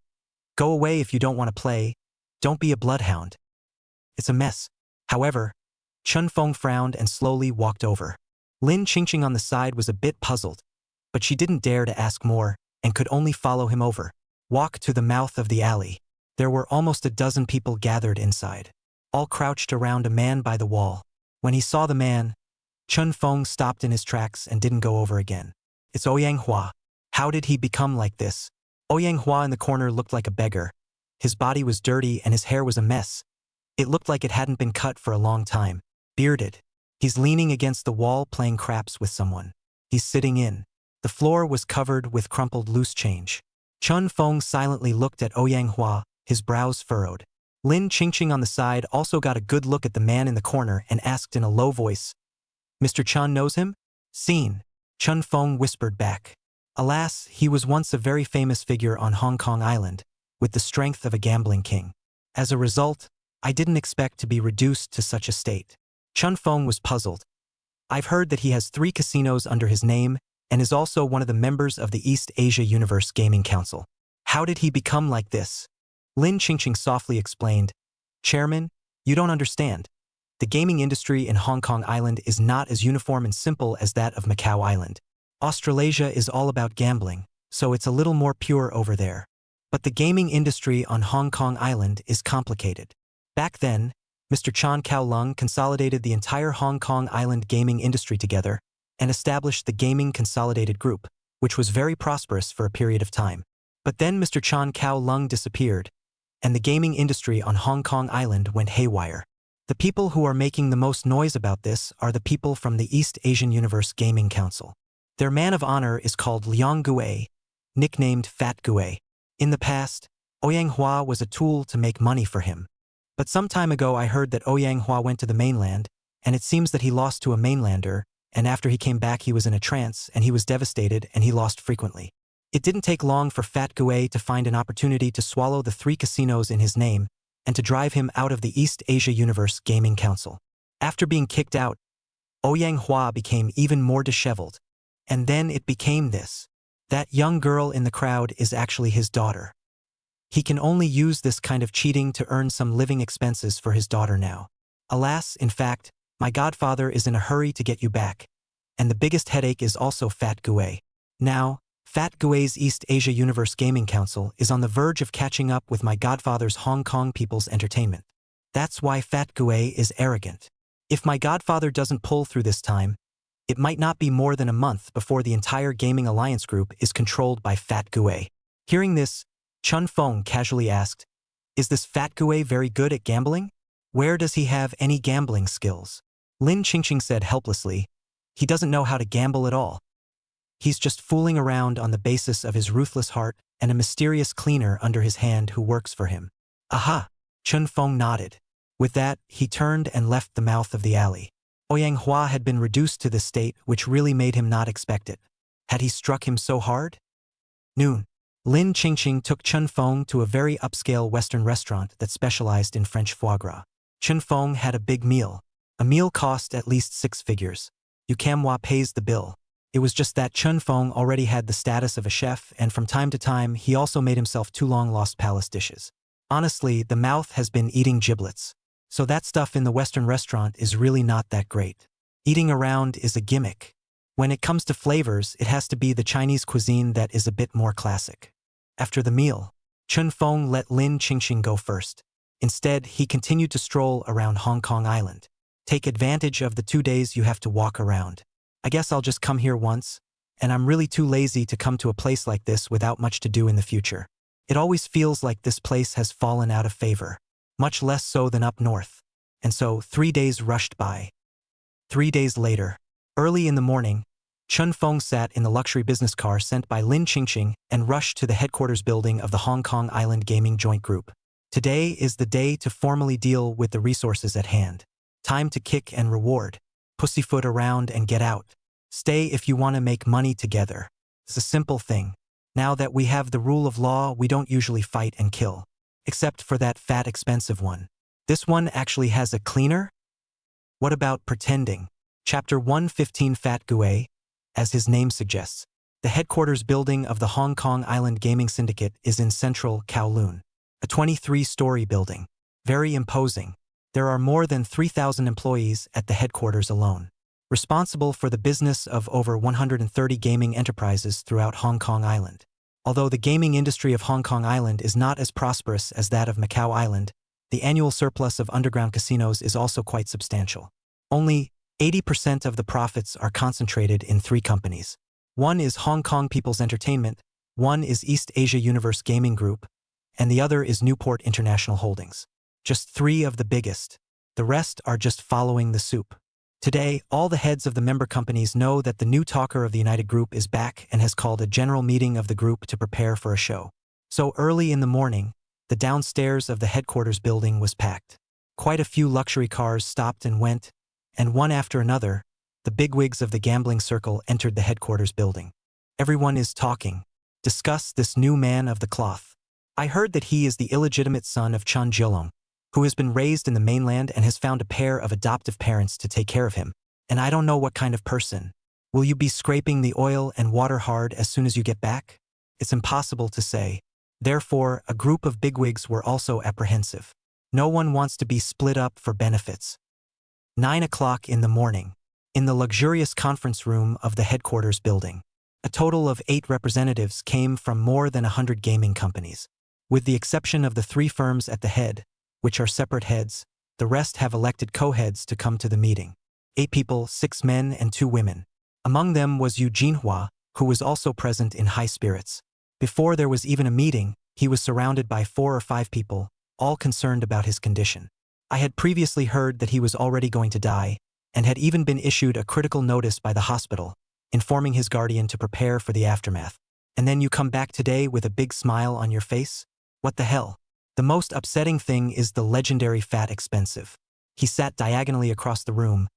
Go away if you don't want to play. Don't be a bloodhound. It's a mess. However, Chun Feng frowned and slowly walked over. Lin Qingqing on the side was a bit puzzled, but she didn't dare to ask more and could only follow him over. Walk to the mouth of the alley. There were almost a dozen people gathered inside, all crouched around a man by the wall. When he saw the man, Chun Feng stopped in his tracks and didn't go over again. It's Ouyang Hua. How did he become like this? Ouyang Hua in the corner looked like a beggar. His body was dirty and his hair was a mess. It looked like it hadn't been cut for a long time. Bearded. He's leaning against the wall playing craps with someone. He's sitting in. The floor was covered with crumpled loose change. Chun Feng silently looked at Ouyang Hua, his brows furrowed. Lin Qingqing on the side also got a good look at the man in the corner and asked in a low voice, "Mr. Chun knows him?" "Seen," Chun Feng whispered back. Alas, he was once a very famous figure on Hong Kong Island, with the strength of a gambling king. As a result, I didn't expect to be reduced to such a state. Chun Feng was puzzled. I've heard that he has 3 casinos under his name and is also one of the members of the East Asia Universe Gaming Council. How did he become like this? Lin Qingqing softly explained, "Chairman, you don't understand. The gaming industry in Hong Kong Island is not as uniform and simple as that of Macau Island. Australasia is all about gambling, so it's a little more pure over there. But the gaming industry on Hong Kong Island is complicated. Back then, Mr. Chan Kao Lung consolidated the entire Hong Kong Island gaming industry together and established the Gaming Consolidated Group, which was very prosperous for a period of time. But then Mr. Chan Kao Lung disappeared, and the gaming industry on Hong Kong Island went haywire. The people who are making the most noise about this are the people from the East Asian Universe Gaming Council. Their man of honor is called Liang Gui, nicknamed Fat Gui. In the past, Ouyang Hua was a tool to make money for him. But some time ago I heard that Ouyang Hua went to the mainland, and it seems that he lost to a mainlander, and after he came back he was in a trance, and he was devastated, and he lost frequently. It didn't take long for Fat Gui to find an opportunity to swallow the 3 casinos in his name, and to drive him out of the East Asia Universe Gaming Council. After being kicked out, Ouyang Hua became even more disheveled. And then it became this. That young girl in the crowd is actually his daughter. He can only use this kind of cheating to earn some living expenses for his daughter now. Alas, in fact, my godfather is in a hurry to get you back. And the biggest headache is also Fat Gui. Now, Fat Gui's East Asia Universe Gaming Council is on the verge of catching up with my godfather's Hong Kong People's Entertainment. That's why Fat Gui is arrogant. If my godfather doesn't pull through this time, it might not be more than a month before the entire Gaming Alliance Group is controlled by Fat Gui. Hearing this, Chun Feng casually asked, "Is this Fat Gui very good at gambling? Where does he have any gambling skills?" Lin Qingqing said helplessly, "He doesn't know how to gamble at all. He's just fooling around on the basis of his ruthless heart and a mysterious cleaner under his hand who works for him." "Aha!" Chun Feng nodded. With that, he turned and left the mouth of the alley. Ouyang Hua had been reduced to this state, which really made him not expect it. Had he struck him so hard? Noon. Lin Qingqing took Chun Feng to a very upscale Western restaurant that specialized in French foie gras. Chun Feng had a big meal. A meal cost at least 6 figures. Yukamwa pays the bill. It was just that Chun Feng already had the status of a chef, and from time to time he also made himself 2 long-lost palace dishes. Honestly, the mouth has been eating giblets. So that stuff in the Western restaurant is really not that great. Eating around is a gimmick. When it comes to flavors, it has to be the Chinese cuisine that is a bit more classic. After the meal, Chun Feng let Lin Qingqing go first. Instead, he continued to stroll around Hong Kong Island. Take advantage of the 2 days you have to walk around. I guess I'll just come here once, and I'm really too lazy to come to a place like this without much to do in the future. It always feels like this place has fallen out of favor. Much less so than up north. And so 3 days rushed by. 3 days later, early in the morning, Chun Feng sat in the luxury business car sent by Lin Qingqing and rushed to the headquarters building of the Hong Kong Island Gaming Joint Group. Today is the day to formally deal with the resources at hand. Time to kick and reward. Pussyfoot around and get out. Stay if you want to make money together. It's a simple thing. Now that we have the rule of law, we don't usually fight and kill. Except for that fat expensive one. This one actually has a cleaner? What about pretending? Chapter 115 Fat Gui, as his name suggests. The headquarters building of the Hong Kong Island Gaming Syndicate is in central Kowloon. a 23-story building. Very imposing. There are more than 3,000 employees at the headquarters alone, responsible for the business of over 130 gaming enterprises throughout Hong Kong Island. Although the gaming industry of Hong Kong Island is not as prosperous as that of Macau Island, the annual surplus of underground casinos is also quite substantial. Only 80% of the profits are concentrated in 3 companies. One is Hong Kong People's Entertainment, one is East Asia Universe Gaming Group, and the other is Newport International Holdings. Just 3 of the biggest. The rest are just following the soup. Today, all the heads of the member companies know that the new talker of the United Group is back and has called a general meeting of the group to prepare for a show. So early in the morning, the downstairs of the headquarters building was packed. Quite a few luxury cars stopped and went, and one after another, the bigwigs of the gambling circle entered the headquarters building. Everyone is talking. Discuss this new man of the cloth. I heard that he is the illegitimate son of Chun Jilong, who has been raised in the mainland and has found a pair of adoptive parents to take care of him. And I don't know what kind of person. Will you be scraping the oil and water hard as soon as you get back? It's impossible to say. Therefore, a group of bigwigs were also apprehensive. No one wants to be split up for benefits. 9 o'clock in the morning. In the luxurious conference room of the headquarters building, a total of 8 representatives came from more than 100 gaming companies. With the exception of the 3 firms at the head, which are separate heads, the rest have elected co-heads to come to the meeting. 8 people, 6 men and 2 women. Among them was Yu Jinhua, who was also present in high spirits. Before there was even a meeting, he was surrounded by 4 or 5 people, all concerned about his condition. I had previously heard that he was already going to die, and had even been issued a critical notice by the hospital, informing his guardian to prepare for the aftermath. And then you come back today with a big smile on your face? What the hell? The most upsetting thing is the legendary Fat Expensive. He sat diagonally across the room,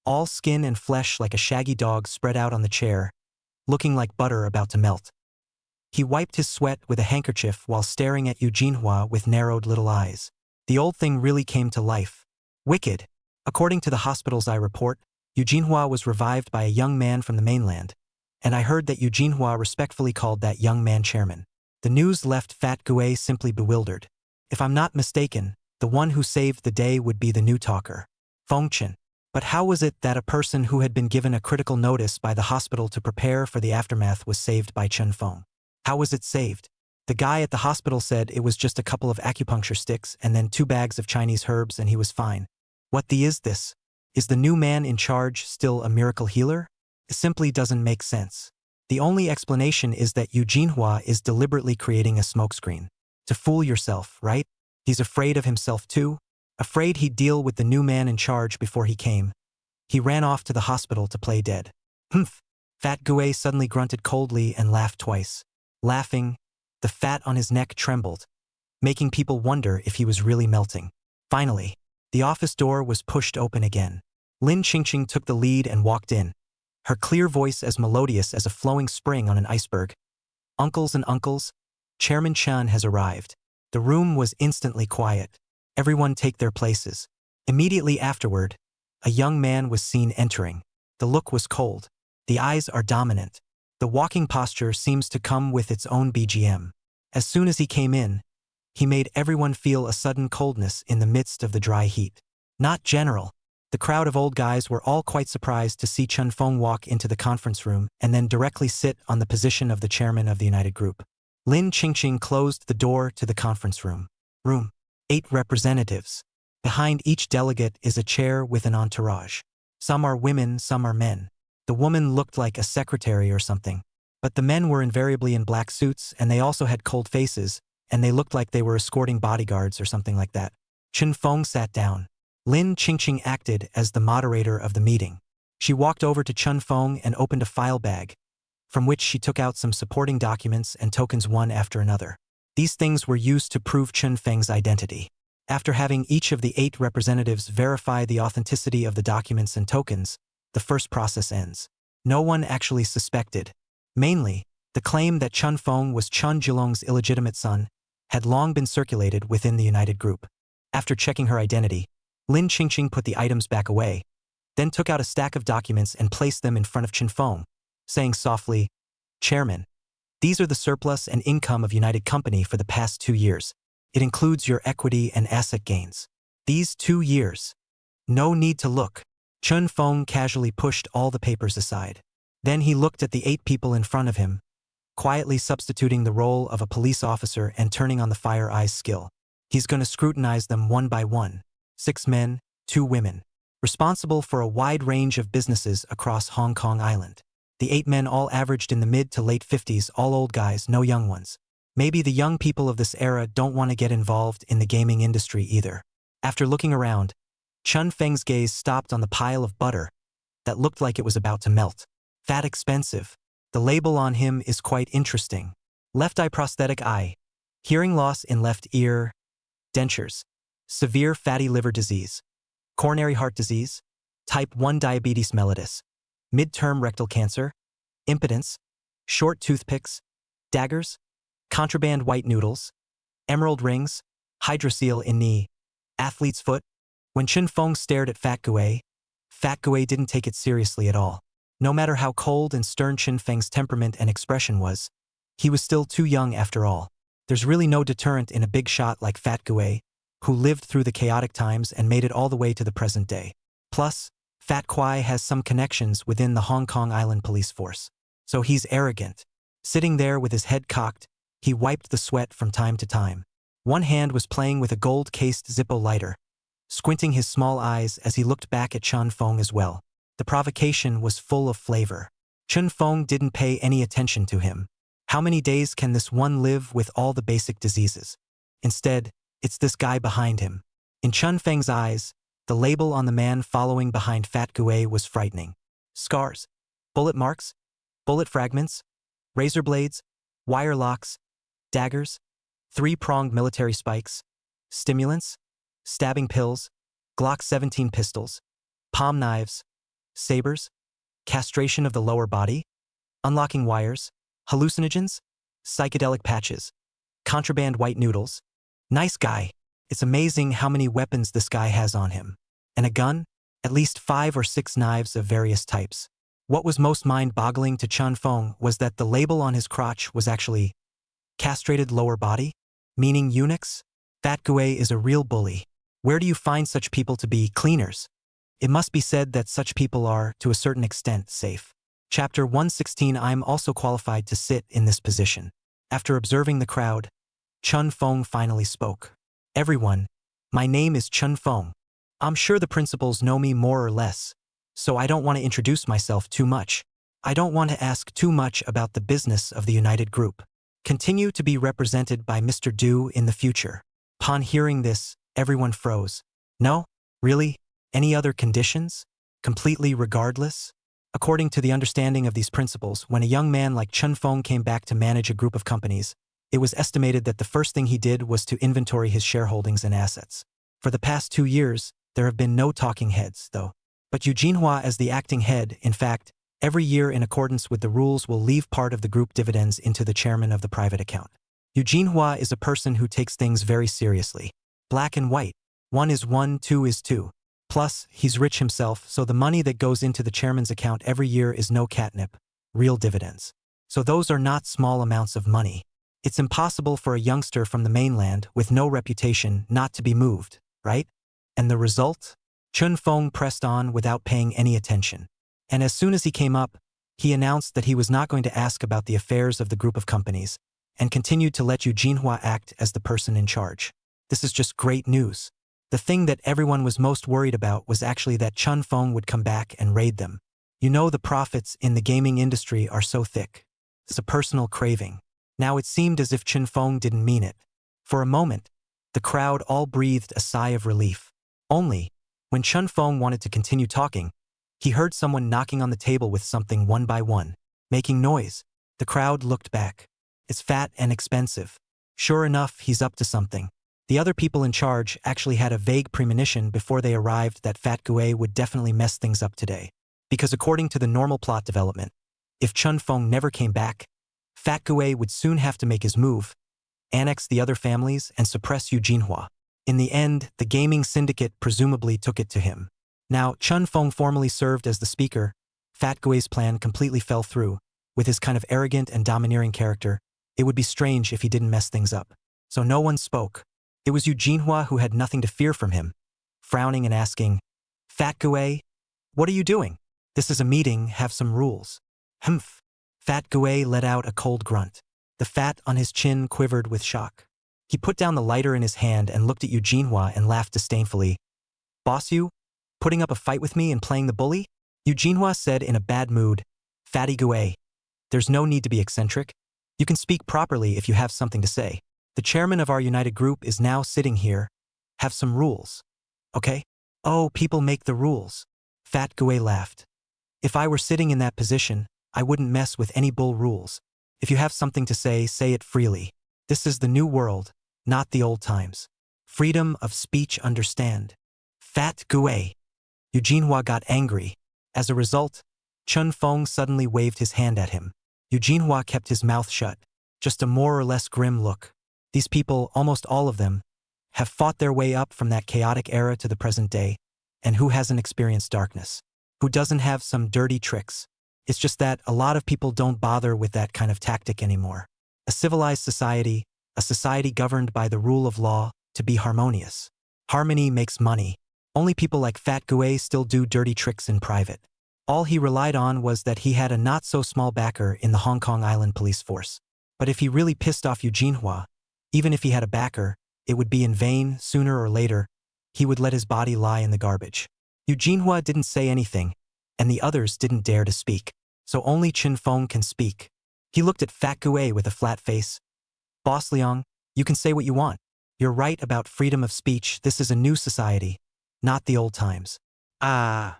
all skin and flesh like a shaggy dog spread out on the chair, looking like butter about to melt. He wiped his sweat with a handkerchief while staring at Yu Jinhua with narrowed little eyes. The old thing really came to life. Wicked. According to the hospital's eye report, Yu Jinhua was revived by a young man from the mainland, and I heard that Yu Jinhua respectfully called that young man chairman. The news left Fat Gui simply bewildered. If I'm not mistaken, the one who saved the day would be the new talker, Feng Chen. But how was it that a person who had been given a critical notice by the hospital to prepare for the aftermath was saved by Chen Feng? How was it saved? The guy at the hospital said it was just a couple of acupuncture sticks and then 2 bags of Chinese herbs and he was fine. What the is this? Is the new man in charge still a miracle healer? It simply doesn't make sense. The only explanation is that Yu Jinhua is deliberately creating a smokescreen. To fool yourself, right? He's afraid of himself too? Afraid he'd deal with the new man in charge before he came. He ran off to the hospital to play dead. Humph! Fat Gui suddenly grunted coldly and laughed twice. Laughing, the fat on his neck trembled, making people wonder if he was really melting. Finally, the office door was pushed open again. Lin Qingqing took the lead and walked in, her clear voice as melodious as a flowing spring on an iceberg. Uncles and uncles, Chairman Chen has arrived. The room was instantly quiet. Everyone take their places. Immediately afterward, a young man was seen entering. The look was cold. The eyes are dominant. The walking posture seems to come with its own BGM. As soon as he came in, he made everyone feel a sudden coldness in the midst of the dry heat. Not general. The crowd of old guys were all quite surprised to see Chen Feng walk into the conference room and then directly sit on the position of the chairman of the United Group. Lin Qingqing closed the door to the conference room. 8 representatives. Behind each delegate is a chair with an entourage. Some are women, some are men. The woman looked like a secretary or something. But the men were invariably in black suits and they also had cold faces, and they looked like they were escorting bodyguards or something like that. Chen Feng sat down. Lin Qingqing acted as the moderator of the meeting. She walked over to Chen Feng and opened a file bag, from which she took out some supporting documents and tokens one after another. These things were used to prove Chen Feng's identity. After having each of the 8 representatives verify the authenticity of the documents and tokens, the first process ends. No one actually suspected. Mainly, the claim that Chen Feng was Chun Jilong's illegitimate son had long been circulated within the United Group. After checking her identity, Lin Qingqing put the items back away, then took out a stack of documents and placed them in front of Chen Feng, saying softly, "Chairman, these are the surplus and income of United Company for the past 2 years. It includes your equity and asset gains. These 2 years. No need to look. Chun Feng casually pushed all the papers aside. Then he looked at the 8 people in front of him, quietly substituting the role of a police officer and turning on the fire eyes skill. He's going to scrutinize them one by one. 6 men, 2 women. Responsible for a wide range of businesses across Hong Kong Island. The 8 men all averaged in the mid to late 50s, all old guys, no young ones. Maybe the young people of this era don't want to get involved in the gaming industry either. After looking around, Chun Feng's gaze stopped on the pile of butter that looked like it was about to melt. Fat expensive. The label on him is quite interesting. Left eye prosthetic eye. Hearing loss in left ear. Dentures. Severe fatty liver disease. Coronary heart disease. Type 1 diabetes mellitus. Mid-term rectal cancer. Impotence. Short toothpicks. Daggers. Contraband white noodles. Emerald rings. Hydrocele in knee. Athlete's foot. When Chun Feng stared at Fat Gui didn't take it seriously at all. No matter how cold and stern Chun Feng's temperament and expression was, he was still too young after all. There's really no deterrent in a big shot like Fat Gui, who lived through the chaotic times and made it all the way to the present day. Plus, Fat Gui has some connections within the Hong Kong Island police force. So he's arrogant. Sitting there with his head cocked, he wiped the sweat from time to time. One hand was playing with a gold-cased Zippo lighter, squinting his small eyes as he looked back at Chun Feng as well. The provocation was full of flavor. Chun Feng didn't pay any attention to him. How many days can this one live with all the basic diseases? Instead, it's this guy behind him. In Chun Feng's eyes, the label on the man following behind Fat Gui was frightening. Scars, bullet marks, bullet fragments, razor blades, wire locks, daggers, 3-pronged military spikes, stimulants, stabbing pills, Glock 17 pistols, palm knives, sabers, castration of the lower body, unlocking wires, hallucinogens, psychedelic patches, contraband white noodles. Nice guy. It's amazing how many weapons this guy has on him. And a gun? At least 5 or 6 knives of various types. What was most mind-boggling to Chun Feng was that the label on his crotch was actually castrated lower body, meaning eunuchs. Fat Gui is a real bully. Where do you find such people to be cleaners? It must be said that such people are, to a certain extent, safe. Chapter 116. I'm also qualified to sit in this position. After observing the crowd, Chun Feng finally spoke. Everyone, my name is Chun Feng. I'm sure the principals know me more or less, so I don't want to introduce myself too much. I don't want to ask too much about the business of the United Group. Continue to be represented by Mr. Du in the future. Upon hearing this, everyone froze. No? Really? Any other conditions? Completely regardless? According to the understanding of these principles, when a young man like Chun Feng came back to manage a group of companies, it was estimated that the first thing he did was to inventory his shareholdings and assets. For the past 2 years, there have been no talking heads, though. But Yu Jinhua, as the acting head, in fact, every year in accordance with the rules will leave part of the group dividends into the chairman of the private account. Yu Jinhua is a person who takes things very seriously. Black and white. 1 is 1, 2 is 2. Plus, he's rich himself, so the money that goes into the chairman's account every year is no catnip, real dividends. So those are not small amounts of money. It's impossible for a youngster from the mainland with no reputation not to be moved, right? And the result? Chun Feng pressed on without paying any attention. And as soon as he came up, he announced that he was not going to ask about the affairs of the group of companies, and continued to let Yu Jinhua act as the person in charge. This is just great news. The thing that everyone was most worried about was actually that Chun Feng would come back and raid them. You know, the profits in the gaming industry are so thick. It's a personal craving. Now it seemed as if Chun Feng didn't mean it. For a moment, the crowd all breathed a sigh of relief. Only, when Chun Feng wanted to continue talking, he heard someone knocking on the table with something one by one, making noise. The crowd looked back. It's fat and expensive. Sure enough, he's up to something. The other people in charge actually had a vague premonition before they arrived that Fat Gui would definitely mess things up today. Because according to the normal plot development, if Chun Feng never came back, Fat Gui would soon have to make his move, annex the other families, and suppress Yu Jinhua. In the end, the gaming syndicate presumably took it to him. Now, Chun Feng formally served as the speaker. Fat Gui's plan completely fell through. With his kind of arrogant and domineering character, it would be strange if he didn't mess things up. So no one spoke. It was Yu Jinhua who had nothing to fear from him, frowning and asking, Fat Gue, what are you doing? This is a meeting, have some rules. Humph. Fat Gue let out a cold grunt. The fat on his chin quivered with shock. He put down the lighter in his hand and looked at Yu Jinhua and laughed disdainfully. Boss you? Putting up a fight with me and playing the bully? Yu Jinhua said in a bad mood, Fatty Gue, there's no need to be eccentric. You can speak properly if you have something to say. The chairman of our united group is now sitting here. Have some rules. Okay? Oh, people make the rules. Fat Gue laughed. If I were sitting in that position, I wouldn't mess with any bull rules. If you have something to say it freely. This is the new world, not the old times. Freedom of speech, understand. Fat Gue. Yu Jinhua got angry. As a result, Chun Feng suddenly waved his hand at him. Yu Jinhua kept his mouth shut, just a more or less grim look. These people, almost all of them, have fought their way up from that chaotic era to the present day, and who hasn't experienced darkness? Who doesn't have some dirty tricks? It's just that a lot of people don't bother with that kind of tactic anymore. A civilized society, a society governed by the rule of law, to be harmonious. Harmony makes money. Only people like Fat Gue still do dirty tricks in private. All he relied on was that he had a not-so-small backer in the Hong Kong Island police force. But if he really pissed off Yu Jinhua, even if he had a backer, it would be in vain. Sooner or later, he would let his body lie in the garbage. Yu Jinhua didn't say anything, and the others didn't dare to speak. So only Chun Feng can speak. He looked at Fat Gue with a flat face. Boss Liang, you can say what you want. You're right about freedom of speech. This is a new society, not the old times. Ah.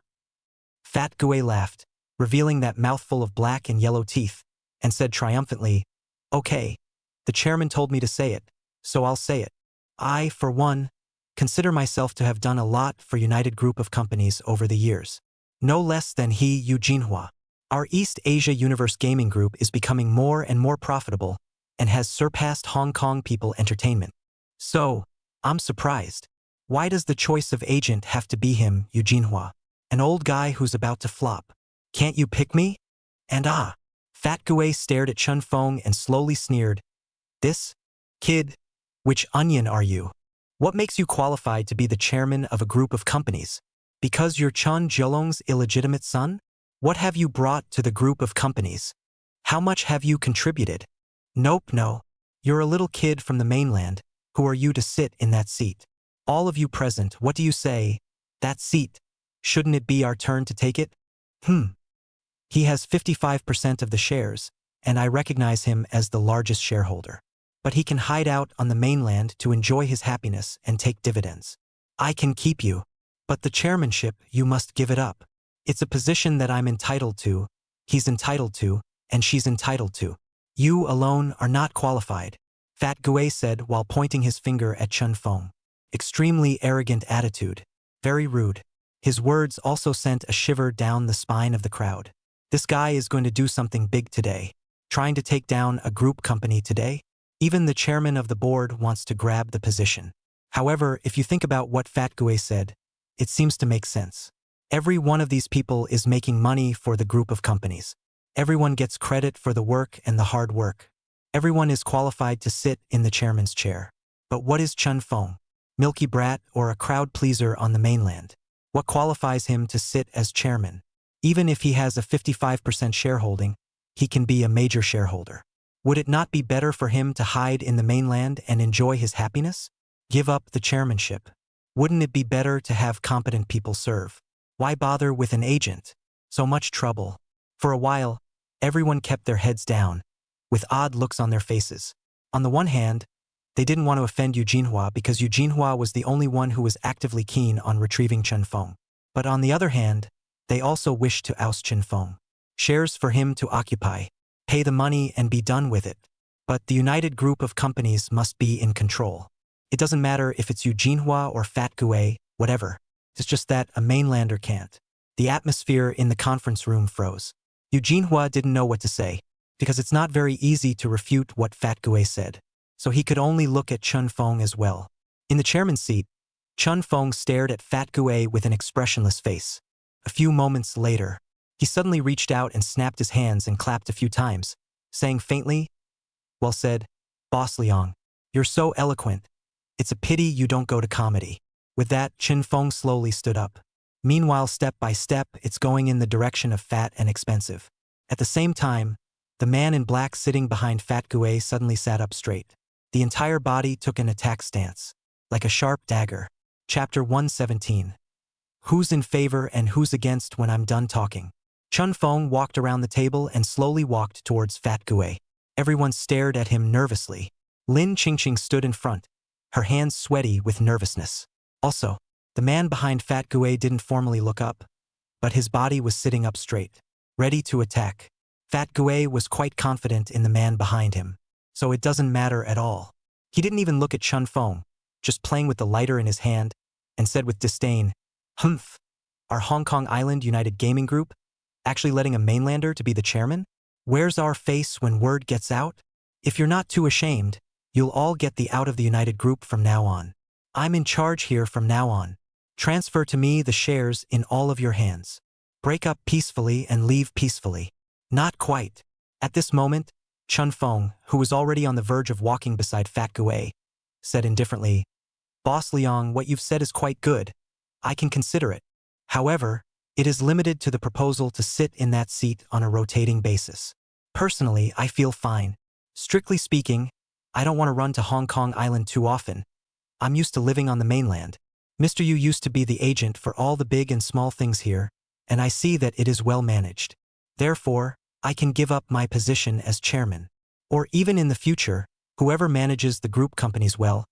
Fat Gue laughed, revealing that mouthful of black and yellow teeth, and said triumphantly, Okay, the chairman told me to say it, so I'll say it. I, for one, consider myself to have done a lot for United Group of Companies over the years. No less than he, Yu Jinhua. Our East Asia Universe Gaming Group is becoming more and more profitable and has surpassed Hong Kong People Entertainment. So, I'm surprised. Why does the choice of agent have to be him, Yu Jinhua? An old guy who's about to flop. Can't you pick me? And Fat Gue stared at Chun Feng and slowly sneered. This? Kid? Which onion are you? What makes you qualified to be the chairman of a group of companies? Because you're Chun Jiolong's illegitimate son? What have you brought to the group of companies? How much have you contributed? Nope, no. You're a little kid from the mainland. Who are you to sit in that seat? All of you present, what do you say? That seat. Shouldn't it be our turn to take it? He has 55% of the shares, and I recognize him as the largest shareholder. But he can hide out on the mainland to enjoy his happiness and take dividends. I can keep you. But the chairmanship, you must give it up. It's a position that I'm entitled to, he's entitled to, and she's entitled to. You alone are not qualified, Fat Gue said while pointing his finger at Chun Feng. Extremely arrogant attitude. Very rude. His words also sent a shiver down the spine of the crowd. This guy is going to do something big today. Trying to take down a group company today? Even the chairman of the board wants to grab the position. However, if you think about what Fat Gue said, it seems to make sense. Every one of these people is making money for the group of companies. Everyone gets credit for the work and the hard work. Everyone is qualified to sit in the chairman's chair. But what is Chun Feng? Milky brat or a crowd pleaser on the mainland? What qualifies him to sit as chairman? Even if he has a 55% shareholding, he can be a major shareholder. Would it not be better for him to hide in the mainland and enjoy his happiness? Give up the chairmanship. Wouldn't it be better to have competent people serve? Why bother with an agent? So much trouble. For a while, everyone kept their heads down, with odd looks on their faces. On the one hand, they didn't want to offend Yu Jinhua because Yu Jinhua was the only one who was actively keen on retrieving Chun Feng. But on the other hand, they also wished to oust Chun Feng. Shares for him to occupy, pay the money and be done with it. But the united group of companies must be in control. It doesn't matter if it's Yu Jinhua or Fat Gue, whatever. It's just that a mainlander can't. The atmosphere in the conference room froze. Yu Jinhua didn't know what to say, because it's not very easy to refute what Fat Gue said. So he could only look at Chun Feng as well. In the chairman's seat, Chun Feng stared at Fat Gue with an expressionless face. A few moments later, he suddenly reached out and snapped his hands and clapped a few times, saying faintly, Well said, Boss Liang. You're so eloquent. It's a pity you don't go to comedy. With that, Chen Feng slowly stood up. Meanwhile, step by step, it's going in the direction of fat and expensive. At the same time, the man in black sitting behind Fat Gue suddenly sat up straight. The entire body took an attack stance, like a sharp dagger. Chapter 117. Who's in favor and who's against when I'm done talking? Chen Feng walked around the table and slowly walked towards Fat Gue. Everyone stared at him nervously. Lin Qingqing stood in front, her hands sweaty with nervousness. Also, the man behind Fat Gue didn't formally look up, but his body was sitting up straight, ready to attack. Fat Gue was quite confident in the man behind him, so it doesn't matter at all. He didn't even look at Chen Feng, just playing with the lighter in his hand, and said with disdain, "Humph, our Hong Kong Island United Gaming Group? Actually letting a mainlander to be the chairman? Where's our face when word gets out? If you're not too ashamed, you'll all get the out of the United Group from now on. I'm in charge here from now on. Transfer to me the shares in all of your hands. Break up peacefully and leave peacefully." Not quite. At this moment, Chen Feng, who was already on the verge of walking beside Fat Gue, said indifferently, "Boss Liang, what you've said is quite good. I can consider it. However, it is limited to the proposal to sit in that seat on a rotating basis. Personally, I feel fine. Strictly speaking, I don't want to run to Hong Kong Island too often. I'm used to living on the mainland. Mr. Yu used to be the agent for all the big and small things here, and I see that it is well managed. Therefore, I can give up my position as chairman. Or even in the future, whoever manages the group companies well,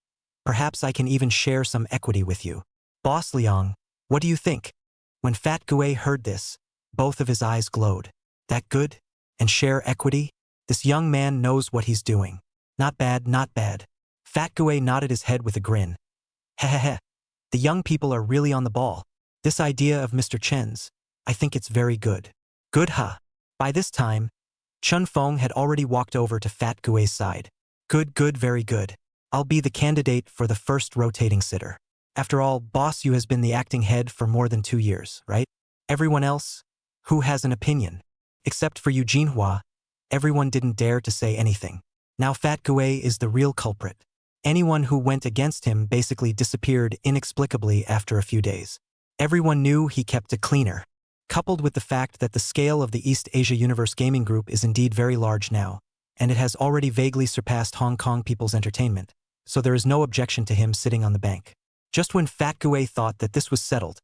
perhaps I can even share some equity with you. Boss Liang, what do you think?" When Fat Gue heard this, both of his eyes glowed. That good? And share equity? This young man knows what he's doing. Not bad, not bad. Fat Gue nodded his head with a grin. Hehehe. The young people are really on the ball. This idea of Mr. Chen's, I think it's very good. Good, huh? By this time, Chen Feng had already walked over to Fat Gue's side. Good, good, very good. I'll be the candidate for the first rotating sitter. After all, Boss Yu has been the acting head for more than 2 years, right? Everyone else? Who has an opinion? Except for Yu Jinhua, everyone didn't dare to say anything. Now Fat Gue is the real culprit. Anyone who went against him basically disappeared inexplicably after a few days. Everyone knew he kept a cleaner. Coupled with the fact that the scale of the East Asia Universe Gaming Group is indeed very large now, and it has already vaguely surpassed Hong Kong people's entertainment, so there is no objection to him sitting on the bank. Just when Fat Gue thought that this was settled,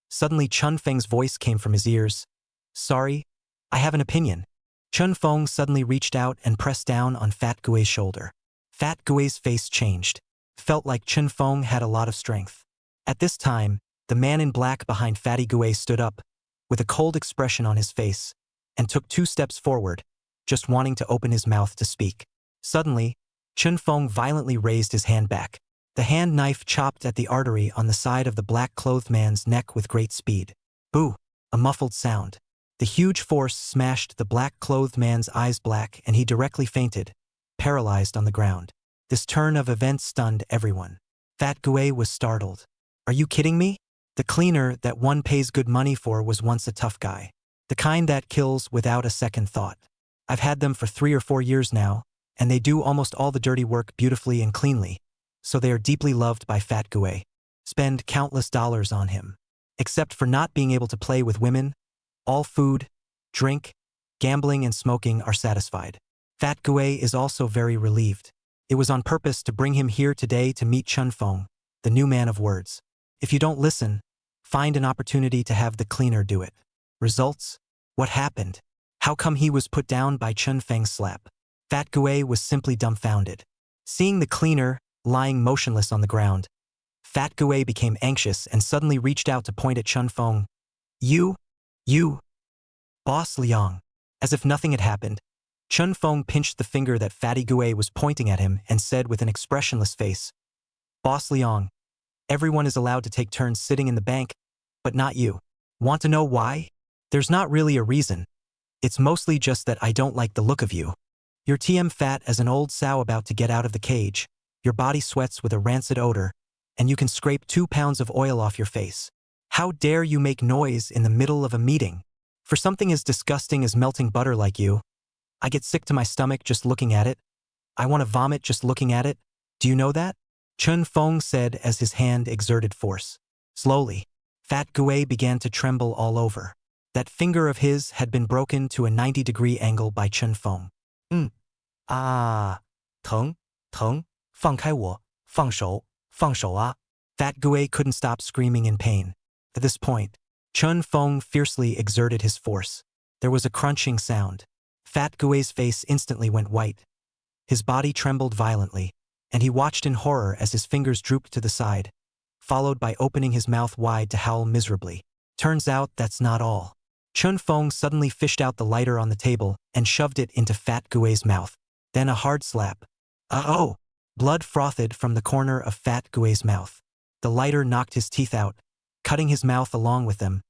suddenly Chen Feng's voice came from his ears. "Sorry, I have an opinion." Chen Feng suddenly reached out and pressed down on Fat Gue's shoulder. Fat Gue's face changed. Felt like Chen Feng had a lot of strength. At this time, the man in black behind Fatty Gue stood up, with a cold expression on his face, and took 2 steps forward, just wanting to open his mouth to speak. Suddenly, Chen Feng violently raised his hand back. The hand knife chopped at the artery on the side of the black-clothed man's neck with great speed. Boo! A muffled sound. The huge force smashed the black-clothed man's eyes black and he directly fainted, paralyzed on the ground. This turn of events stunned everyone. Fat Gue was startled. "Are you kidding me? The cleaner that one pays good money for was once a tough guy. The kind that kills without a second thought. I've had them for 3 or 4 years now, and they do almost all the dirty work beautifully and cleanly, so they are deeply loved by Fat Gue. Spend countless dollars on him. Except for not being able to play with women, all food, drink, gambling and smoking are satisfied. Fat Gue is also very relieved. It was on purpose to bring him here today to meet Chen Feng, the new man of words. If you don't listen, find an opportunity to have the cleaner do it. Results? What happened? How come he was put down by Chen Feng's slap? Fat Gue was simply dumbfounded. Seeing the cleaner lying motionless on the ground, Fat Gue became anxious and suddenly reached out to point at Chen Feng. You, Boss Liang." As if nothing had happened, Chen Feng pinched the finger that Fatty Gue was pointing at him and said with an expressionless face, "Boss Liang, everyone is allowed to take turns sitting in the bank, but not you. Want to know why? There's not really a reason. It's mostly just that I don't like the look of you. You're TM fat as an old sow about to get out of the cage, your body sweats with a rancid odor, and you can scrape 2 pounds of oil off your face. How dare you make noise in the middle of a meeting? For something as disgusting as melting butter like you, I get sick to my stomach just looking at it. I want to vomit just looking at it. Do you know that? Chun Feng said as his hand exerted force. Slowly, Fat Gue began to tremble all over. That finger of his had been broken to a 90-degree angle by Chun Feng. 疼，放开我，放手啊！ Fat Gue couldn't stop screaming in pain. At this point, Chun Feng fiercely exerted his force. There was a crunching sound. Fat Gue's face instantly went white. His body trembled violently, and he watched in horror as his fingers drooped to the side, followed by opening his mouth wide to howl miserably. Turns out that's not all. Chun Feng suddenly fished out the lighter on the table and shoved it into Fat Gue's mouth. Then a hard slap. Oh! Blood frothed from the corner of Fat Gue's mouth. The lighter knocked his teeth out, cutting his mouth along with them,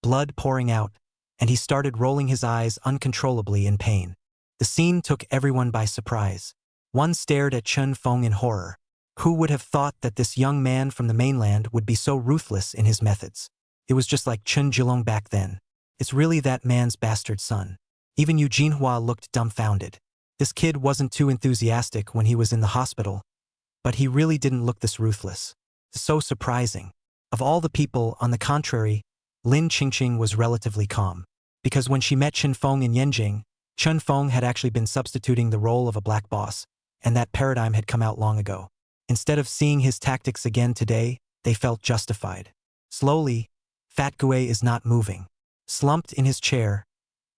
blood pouring out, and he started rolling his eyes uncontrollably in pain. The scene took everyone by surprise. One stared at Chun Feng in horror. Who would have thought that this young man from the mainland would be so ruthless in his methods? It was just like Chun Jilong back then. It's really that man's bastard son. Even Yu Jinhua looked dumbfounded. This kid wasn't too enthusiastic when he was in the hospital, but he really didn't look this ruthless. So surprising. Of all the people, on the contrary, Lin Qingqing was relatively calm. Because when she met Chun Feng in Yanjing, Chun Feng had actually been substituting the role of a black boss, and that paradigm had come out long ago. Instead of seeing his tactics again today, they felt justified. Slowly, Fat Gue is not moving. Slumped in his chair,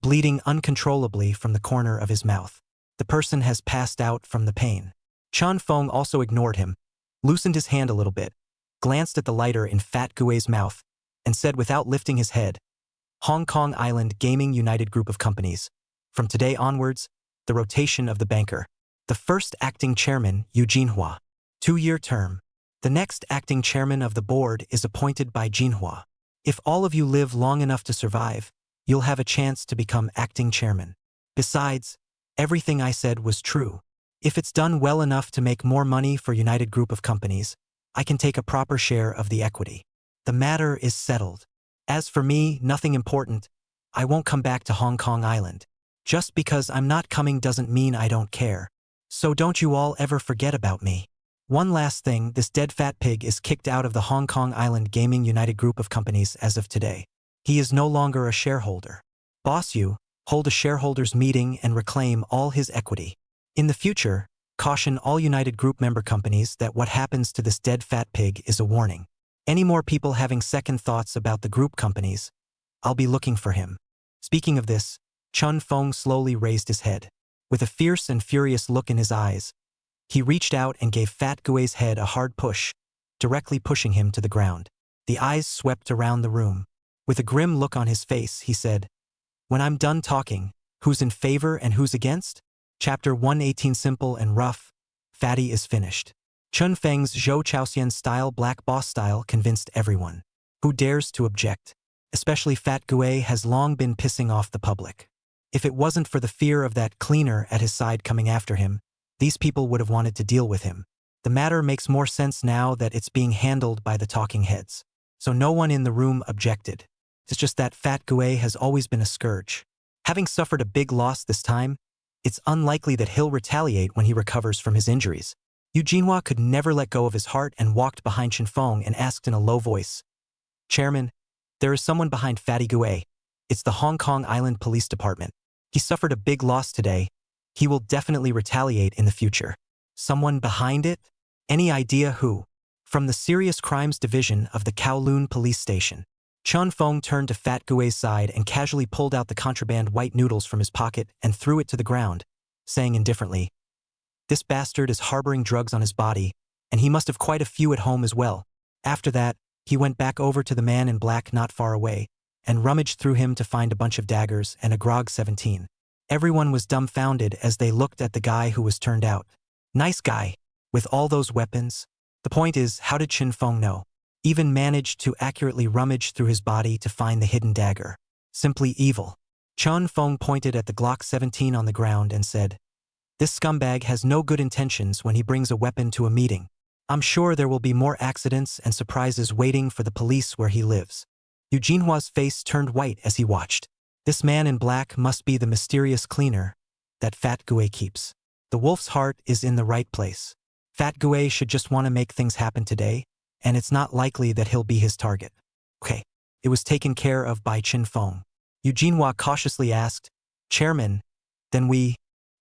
bleeding uncontrollably from the corner of his mouth. The person has passed out from the pain. Chun Feng also ignored him, loosened his hand a little bit, glanced at the lighter in Fat Gue's mouth, and said without lifting his head, Hong Kong Island Gaming United Group of Companies. From today onwards, the rotation of the banker. The first acting chairman, Yu Jinhua. 2-year term. The next acting chairman of the board is appointed by Jinhua. If all of you live long enough to survive, you'll have a chance to become acting chairman. Besides, everything I said was true. If it's done well enough to make more money for United Group of Companies, I can take a proper share of the equity. The matter is settled. As for me, nothing important. I won't come back to Hong Kong Island. Just because I'm not coming doesn't mean I don't care. So don't you all ever forget about me. One last thing, this dead fat pig is kicked out of the Hong Kong Island Gaming United Group of Companies as of today. He is no longer a shareholder. Boss Yu, hold a shareholders meeting and reclaim all his equity. In the future, caution all United Group member companies that what happens to this dead fat pig is a warning. Any more people having second thoughts about the group companies, I'll be looking for him. Speaking of this, Chun Feng slowly raised his head. With a fierce and furious look in his eyes, he reached out and gave Fat Gue's head a hard push, directly pushing him to the ground. The eyes swept around the room. With a grim look on his face, he said, When I'm done talking, who's in favor and who's against? Chapter 118. Simple and rough. Fatty is finished. Chun Feng's Zhou Chaoxian style black boss style convinced everyone. Who dares to object? Especially Fat Gue has long been pissing off the public. If it wasn't for the fear of that cleaner at his side coming after him, these people would have wanted to deal with him. The matter makes more sense now that it's being handled by the talking heads. So no one in the room objected. It's just that Fat Gue has always been a scourge. Having suffered a big loss this time, it's unlikely that he'll retaliate when he recovers from his injuries. Yu Jinhua could never let go of his heart and walked behind Chun Feng and asked in a low voice, Chairman, there is someone behind Fatty Gue. It's the Hong Kong Island Police Department. He suffered a big loss today. He will definitely retaliate in the future. Someone behind it? Any idea who? From the Serious Crimes Division of the Kowloon Police Station. Chun Feng turned to Fat Gue's side and casually pulled out the contraband white noodles from his pocket and threw it to the ground, saying indifferently, This bastard is harboring drugs on his body, and he must have quite a few at home as well. After that, he went back over to the man in black not far away, and rummaged through him to find a bunch of daggers and a grog 17. Everyone was dumbfounded as they looked at the guy who was turned out. Nice guy, with all those weapons. The point is, how did Chun Feng know? Even managed to accurately rummage through his body to find the hidden dagger. Simply evil. Chun Feng pointed at the Glock 17 on the ground and said, This scumbag has no good intentions when he brings a weapon to a meeting. I'm sure there will be more accidents and surprises waiting for the police where he lives. Yu Jinhua's face turned white as he watched. This man in black must be the mysterious cleaner that Fat Gue keeps. The wolf's heart is in the right place. Fat Gue should just want to make things happen today, and it's not likely that he'll be his target. Okay, it was taken care of by Chin Fong. Eugene cautiously asked, Chairman, then we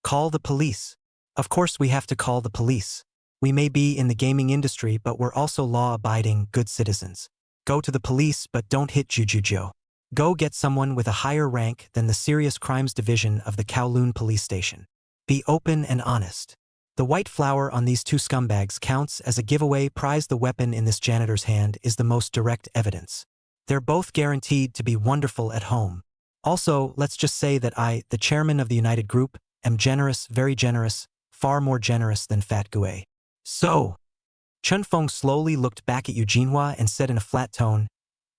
call the police. Of course we have to call the police. We may be in the gaming industry, but we're also law-abiding, good citizens. Go to the police, but don't hit Jujujo. Go get someone with a higher rank than the Serious Crimes Division of the Kowloon Police Station. Be open and honest. The white flower on these two scumbags counts as a giveaway prize. The weapon in this janitor's hand is the most direct evidence. They're both guaranteed to be wonderful at home. Also, let's just say that I, the chairman of the United Group, am generous, very generous, far more generous than Fat Gue. So, Chun Fong slowly looked back at Eugene and said in a flat tone,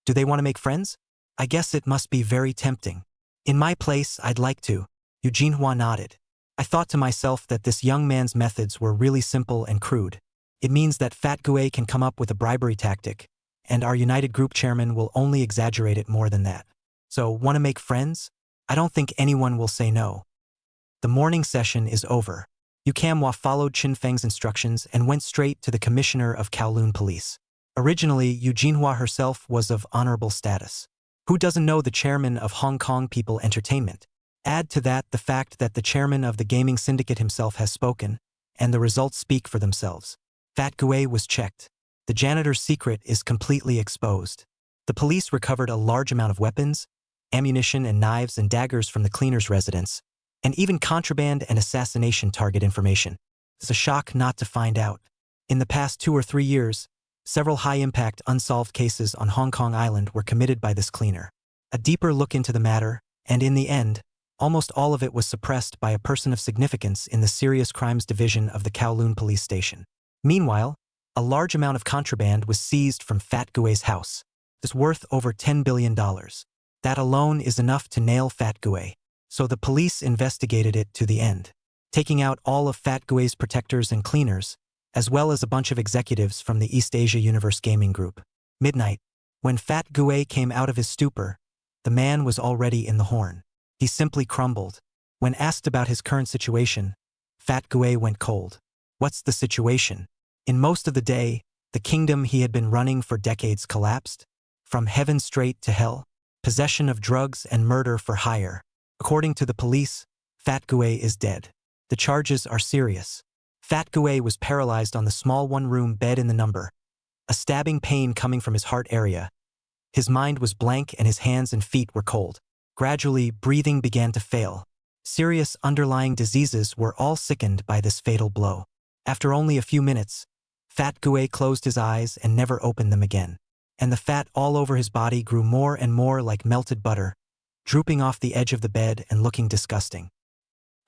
do they want to make friends? I guess it must be very tempting. In my place, I'd like to. Eugene nodded. I thought to myself that this young man's methods were really simple and crude. It means that Fat Gue can come up with a bribery tactic, and our United Group chairman will only exaggerate it more than that. So, want to make friends? I don't think anyone will say no. The morning session is over. Yu Kamwa followed Chin Feng's instructions and went straight to the commissioner of Kowloon Police. Originally, Eugene herself was of honorable status. Who doesn't know the chairman of Hong Kong People Entertainment? Add to that the fact that the chairman of the gaming syndicate himself has spoken, and the results speak for themselves. Fat Gue was checked. The janitor's secret is completely exposed. The police recovered a large amount of weapons, ammunition and knives and daggers from the cleaner's residence, and even contraband and assassination target information. It's a shock not to find out. In the past 2 or 3 years, several high-impact unsolved cases on Hong Kong Island were committed by this cleaner. A deeper look into the matter, and in the end, almost all of it was suppressed by a person of significance in the Serious Crimes Division of the Kowloon Police Station. Meanwhile, a large amount of contraband was seized from Fat Gue's house. It's worth over $10 billion. That alone is enough to nail Fat Gue. So the police investigated it to the end, taking out all of Fat Gue's protectors and cleaners, as well as a bunch of executives from the East Asia Universe Gaming Group. Midnight. When Fat Gue came out of his stupor, the man was already in the horn. He simply crumbled. When asked about his current situation, Fat Gue went cold. What's the situation? In most of the day, the kingdom he had been running for decades collapsed. From heaven straight to hell, possession of drugs and murder for hire. According to the police, Fat Gue is dead. The charges are serious. Fat Gue was paralyzed on the small one-room bed in the number, a stabbing pain coming from his heart area. His mind was blank and his hands and feet were cold. Gradually, breathing began to fail. Serious underlying diseases were all sickened by this fatal blow. After only a few minutes, Fat Gue closed his eyes and never opened them again. And the fat all over his body grew more and more like melted butter, drooping off the edge of the bed and looking disgusting.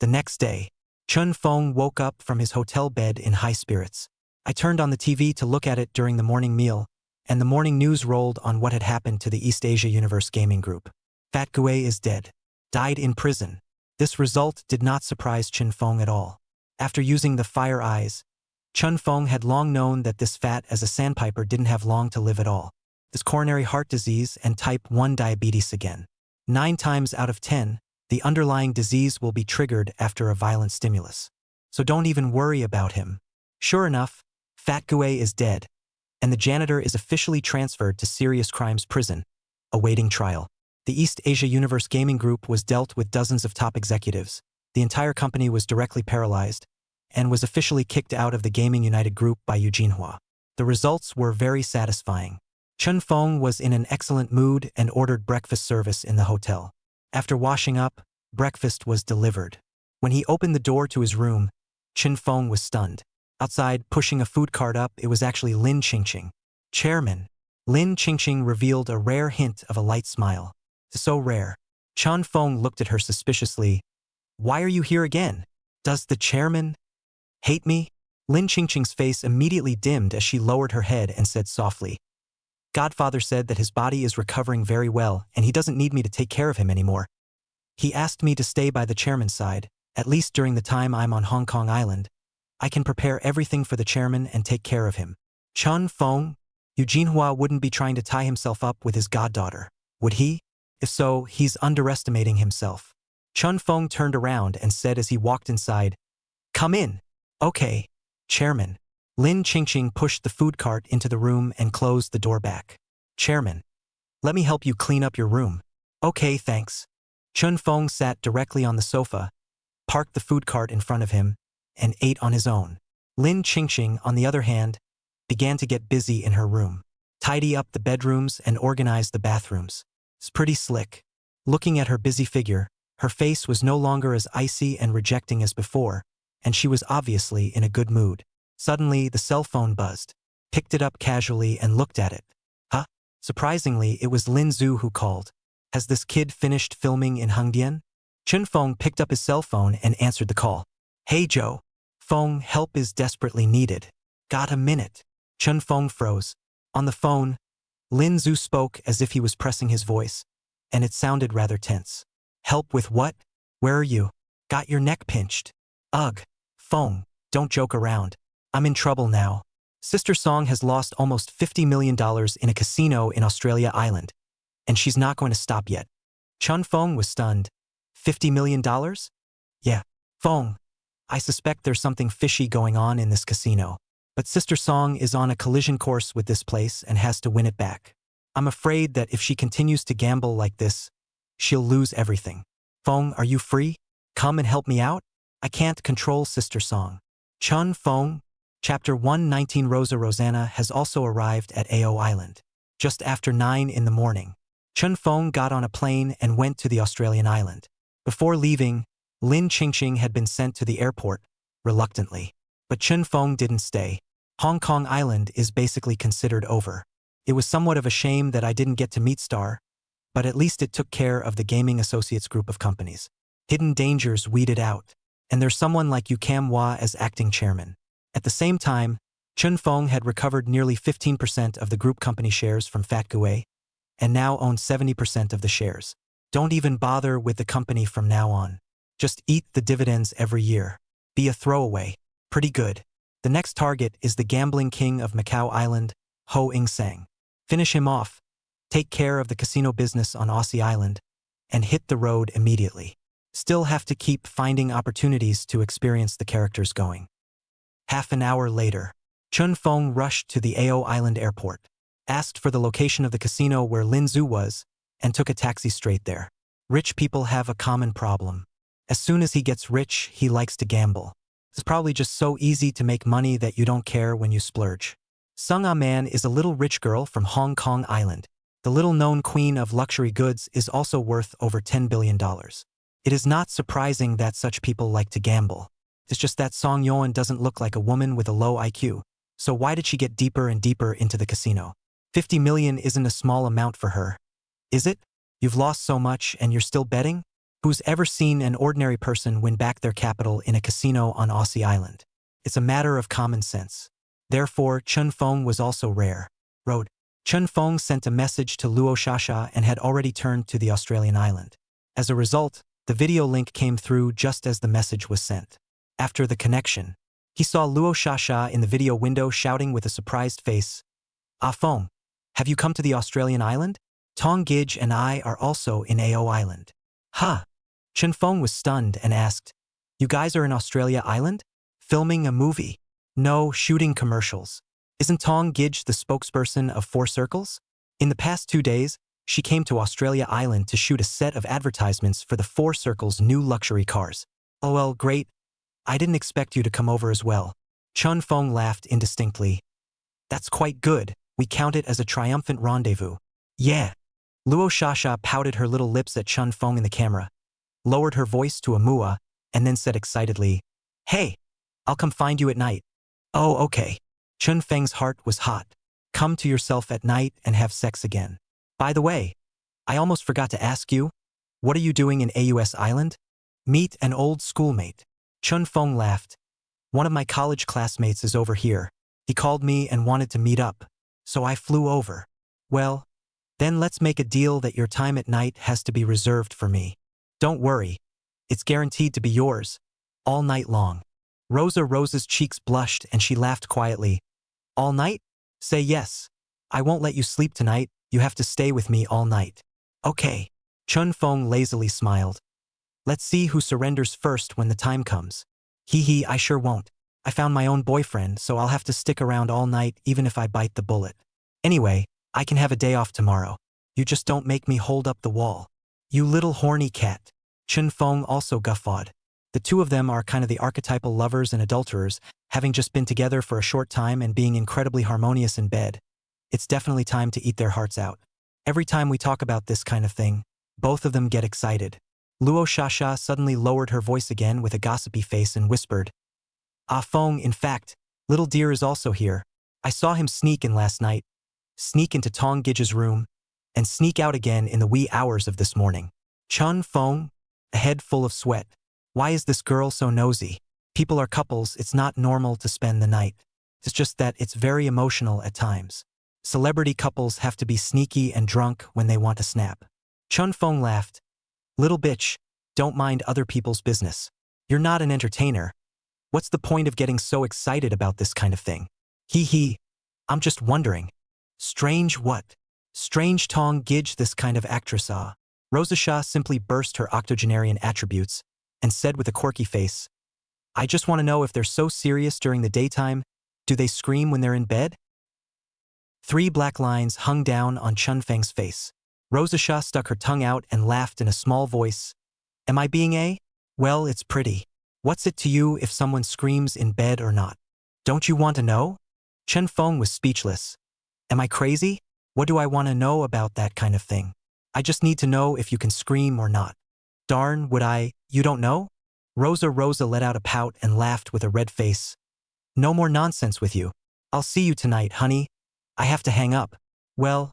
The next day, Chun Fong woke up from his hotel bed in high spirits. I turned on the TV to look at it during the morning meal, and the morning news rolled on what had happened to the East Asia Universe Gaming Group. Fat Gue is dead. Died in prison. This result did not surprise Chun Fong at all. After using the fire eyes, Chun Fong had long known that this fat as a sandpiper didn't have long to live at all. This coronary heart disease and type 1 diabetes again. 9 times out of 10, the underlying disease will be triggered after a violent stimulus. So don't even worry about him. Sure enough, Fat Gue is dead, and the janitor is officially transferred to Serious Crimes Prison, awaiting trial. The East Asia Universe Gaming Group was dealt with dozens of top executives. The entire company was directly paralyzed, and was officially kicked out of the Gaming United Group by Eugene. The results were very satisfying. Chun Fong was in an excellent mood and ordered breakfast service in the hotel. After washing up, breakfast was delivered. When he opened the door to his room, Chun Fong was stunned. Outside, pushing a food cart up, it was actually Lin Qingqing. Chairman. Lin Qingqing revealed a rare hint of a light smile. So rare. Chun Fong looked at her suspiciously. Why are you here again? Does the chairman hate me? Lin Qingqing's face immediately dimmed as she lowered her head and said softly, Godfather said that his body is recovering very well and he doesn't need me to take care of him anymore. He asked me to stay by the chairman's side, at least during the time I'm on Hong Kong Island. I can prepare everything for the chairman and take care of him. Chun Fong? Eugene wouldn't be trying to tie himself up with his goddaughter, would he? If so, he's underestimating himself. Chun Fong turned around and said as he walked inside, Come in. Okay, chairman. Lin Qingqing pushed the food cart into the room and closed the door back. Chairman, let me help you clean up your room. Okay, thanks. Chun Feng sat directly on the sofa, parked the food cart in front of him, and ate on his own. Lin Qingqing, on the other hand, began to get busy in her room. Tidy up the bedrooms and organize the bathrooms. It's pretty slick. Looking at her busy figure, her face was no longer as icy and rejecting as before, and she was obviously in a good mood. Suddenly, the cell phone buzzed, picked it up casually and looked at it. Huh? Surprisingly, it was Lin Zhu who called. Has this kid finished filming in Hengdian? Chun Feng picked up his cell phone and answered the call. Hey Joe. Feng, help is desperately needed. Got a minute? Chun Feng froze. On the phone, Lin Zhu spoke as if he was pressing his voice, and it sounded rather tense. Help with what? Where are you? Got your neck pinched. Ugh. Feng, don't joke around. I'm in trouble now. Sister Song has lost almost $50 million in a casino in Australia Island, and she's not going to stop yet. Chun Feng was stunned. $50 million? Yeah. Feng, I suspect there's something fishy going on in this casino. But Sister Song is on a collision course with this place and has to win it back. I'm afraid that if she continues to gamble like this, she'll lose everything. Feng, are you free? Come and help me out? I can't control Sister Song. Chun Feng, Chapter 119. Rosa Rosanna has also arrived at AO Island. Just after 9 in the morning, Chun Feng got on a plane and went to the Australian island. Before leaving, Lin Qingqing had been sent to the airport, reluctantly. But Chun Feng didn't stay. Hong Kong Island is basically considered over. It was somewhat of a shame that I didn't get to meet Star, but at least it took care of the Gaming Associates group of companies. Hidden dangers weeded out, and there's someone like Yu Cam Hua as acting chairman. At the same time, Chun Feng had recovered nearly 15% of the group company shares from Fat Gui, and now owns 70% of the shares. Don't even bother with the company from now on. Just eat the dividends every year. Be a throwaway. Pretty good. The next target is the gambling king of Macau Island, Ho Ing Sang. Finish him off, take care of the casino business on Aussie Island, and hit the road immediately. Still have to keep finding opportunities to experience the characters going. Half an hour later, Chun Feng rushed to the AO Island airport, asked for the location of the casino where Lin Zhu was, and took a taxi straight there. Rich people have a common problem. As soon as he gets rich, he likes to gamble. It's probably just so easy to make money that you don't care when you splurge. Sung Ah Man is a little rich girl from Hong Kong Island. The little-known queen of luxury goods is also worth over $10 billion. It is not surprising that such people like to gamble. It's just that Song Yuan doesn't look like a woman with a low IQ. So why did she get deeper and deeper into the casino? 50 million isn't a small amount for her. Is it? You've lost so much and you're still betting? Who's ever seen an ordinary person win back their capital in a casino on Aussie Island? It's a matter of common sense. Therefore, Chun Feng was also rare. Wrote, Chun Feng sent a message to Luo Shasha and had already turned to the Australian island. As a result, the video link came through just as the message was sent. After the connection, he saw Luo Shasha in the video window shouting with a surprised face, Ah Feng, have you come to the Australian island? Tong Gij and I are also in AO Island. Huh? Chun Feng was stunned and asked, You guys are in Australia Island? Filming a movie? No, shooting commercials. Isn't Tong Gij the spokesperson of Four Circles? In the past 2 days, she came to Australia Island to shoot a set of advertisements for the Four Circles' new luxury cars. Oh well, great. I didn't expect you to come over as well. Chun Feng laughed indistinctly. That's quite good. We count it as a triumphant rendezvous. Yeah. Luo Shasha pouted her little lips at Chun Feng in the camera, lowered her voice to a mua, and then said excitedly, Hey, I'll come find you at night. Oh, okay. Chun Feng's heart was hot. Come to yourself at night and have sex again. By the way, I almost forgot to ask you, what are you doing in AUS Island? Meet an old schoolmate. Chun Feng laughed. One of my college classmates is over here. He called me and wanted to meet up, so I flew over. Well, then let's make a deal that your time at night has to be reserved for me. Don't worry. It's guaranteed to be yours, all night long. Rosa's cheeks blushed and she laughed quietly. All night? Say yes. I won't let you sleep tonight. You have to stay with me all night. Okay. Chun Feng lazily smiled. Let's see who surrenders first when the time comes. Hee hee, I sure won't. I found my own boyfriend, so I'll have to stick around all night even if I bite the bullet. Anyway, I can have a day off tomorrow. You just don't make me hold up the wall. You little horny cat. Chun Feng also guffawed. The two of them are kind of the archetypal lovers and adulterers, having just been together for a short time and being incredibly harmonious in bed. It's definitely time to eat their hearts out. Every time we talk about this kind of thing, both of them get excited. Luo Shasha suddenly lowered her voice again with a gossipy face and whispered, Ah Feng, in fact, little dear is also here. I saw him sneak in last night, sneak into Tong Gij's room, and sneak out again in the wee hours of this morning. Chun Feng, a head full of sweat. Why is this girl so nosy? People are couples, it's not normal to spend the night. It's just that it's very emotional at times. Celebrity couples have to be sneaky and drunk when they want to snap. Chun Feng laughed. Little bitch, don't mind other people's business. You're not an entertainer. What's the point of getting so excited about this kind of thing? Hee hee. I'm just wondering. Strange what? Strange Tong Gij this kind of actress ah. Rosasha simply burst her octogenarian attributes and said with a quirky face, I just want to know if they're so serious during the daytime, do they scream when they're in bed? 3 black lines hung down on Chun Feng's face. Rosasha stuck her tongue out and laughed in a small voice. Am I being a? Well, it's pretty. What's it to you if someone screams in bed or not? Don't you want to know? Chun Feng was speechless. Am I crazy? What do I want to know about that kind of thing? I just need to know if you can scream or not. Darn, would I? You don't know? Rosa let out a pout and laughed with a red face. No more nonsense with you. I'll see you tonight, honey. I have to hang up. Well,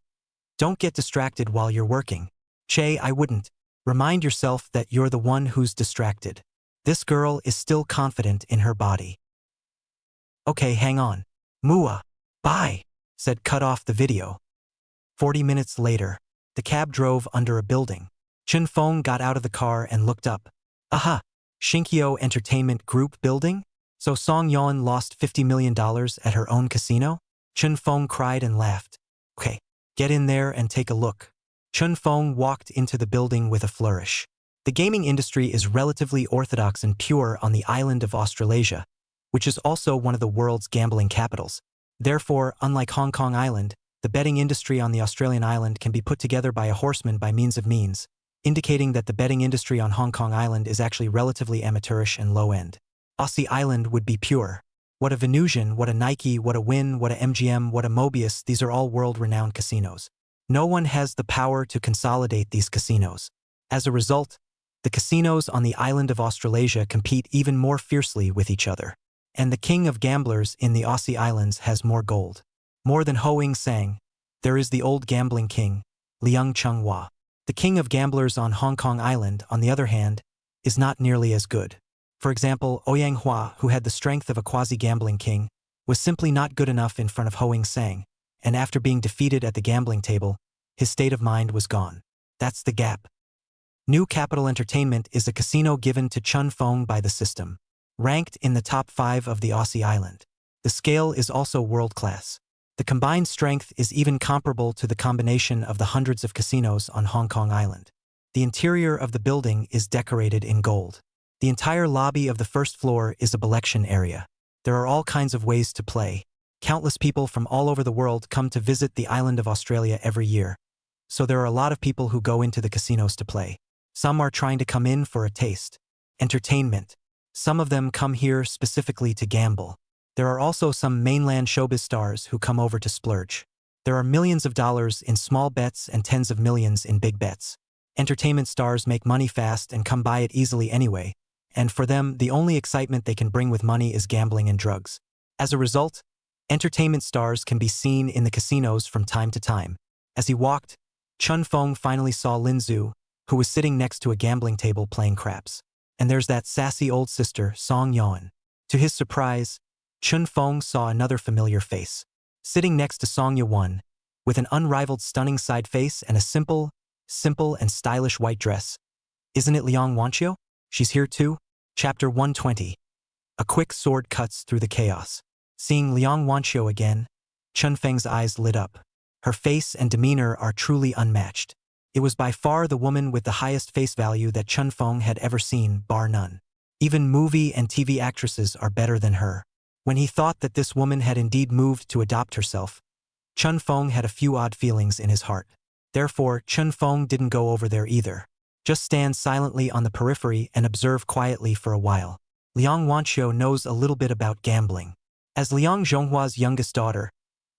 don't get distracted while you're working. Che, I wouldn't. Remind yourself that you're the one who's distracted. This girl is still confident in her body. Okay, hang on. Mua. Bye, said cut off the video. 40 minutes later, the cab drove under a building. Chun Feng got out of the car and looked up. Aha! Shinkyo Entertainment Group building? So Song Yeon lost $50 million at her own casino? Chun Feng cried and laughed. Okay, get in there and take a look. Chun Feng walked into the building with a flourish. The gaming industry is relatively orthodox and pure on the island of Australasia, which is also one of the world's gambling capitals. Therefore, unlike Hong Kong Island, the betting industry on the Australian island can be put together by a horseman by means of means, indicating that the betting industry on Hong Kong Island is actually relatively amateurish and low-end. Aussie Island would be pure. What a Venusian, what a Nike, what a Wynn, what a MGM, what a Mobius, these are all world-renowned casinos. No one has the power to consolidate these casinos. As a result, the casinos on the island of Australasia compete even more fiercely with each other. And the king of gamblers in the Aussie Islands has more gold. More than Ho Ing Sang, there is the old gambling king, Leung Chung Hua. The king of gamblers on Hong Kong Island, on the other hand, is not nearly as good. For example, Ouyang Hua, who had the strength of a quasi-gambling king, was simply not good enough in front of Ho Ing Sang, and after being defeated at the gambling table, his state of mind was gone. That's the gap. New Capital Entertainment is a casino given to Chun Feng by the system, ranked in the top 5 of the Aussie Island. The scale is also world-class. The combined strength is even comparable to the combination of the hundreds of casinos on Hong Kong Island. The interior of the building is decorated in gold. The entire lobby of the first floor is a collection area. There are all kinds of ways to play. Countless people from all over the world come to visit the island of Australia every year. So there are a lot of people who go into the casinos to play. Some are trying to come in for a taste. Entertainment. Some of them come here specifically to gamble. There are also some mainland showbiz stars who come over to splurge. There are millions of dollars in small bets and tens of millions in big bets. Entertainment stars make money fast and come by it easily anyway, and for them, the only excitement they can bring with money is gambling and drugs. As a result, entertainment stars can be seen in the casinos from time to time. As he walked, Chun Feng finally saw Lin Zhu, who was sitting next to a gambling table playing craps. And there's that sassy old sister, Song Yeon. To his surprise, Chun Feng saw another familiar face. Sitting next to Song Yeon, with an unrivaled stunning side face and a simple and stylish white dress. Isn't it Liang Wanqiu? She's here too? Chapter 120. A quick sword cuts through the chaos. Seeing Liang Wanqiu again, Chun Feng's eyes lit up. Her face and demeanor are truly unmatched. It was by far the woman with the highest face value that Chun Feng had ever seen, bar none. Even movie and TV actresses are better than her. When he thought that this woman had indeed moved to adopt herself, Chun Feng had a few odd feelings in his heart. Therefore, Chun Feng didn't go over there either. Just stand silently on the periphery and observe quietly for a while. Liang Wanqiu knows a little bit about gambling. As Liang Zhonghua's youngest daughter,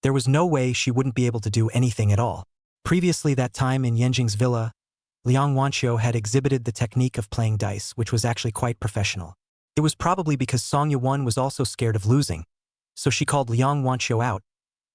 there was no way she wouldn't be able to do anything at all. Previously that time in Yanjing's villa, Liang Wanqiu had exhibited the technique of playing dice, which was actually quite professional. It was probably because Song Yuan was also scared of losing, so she called Liang Wanqiu out,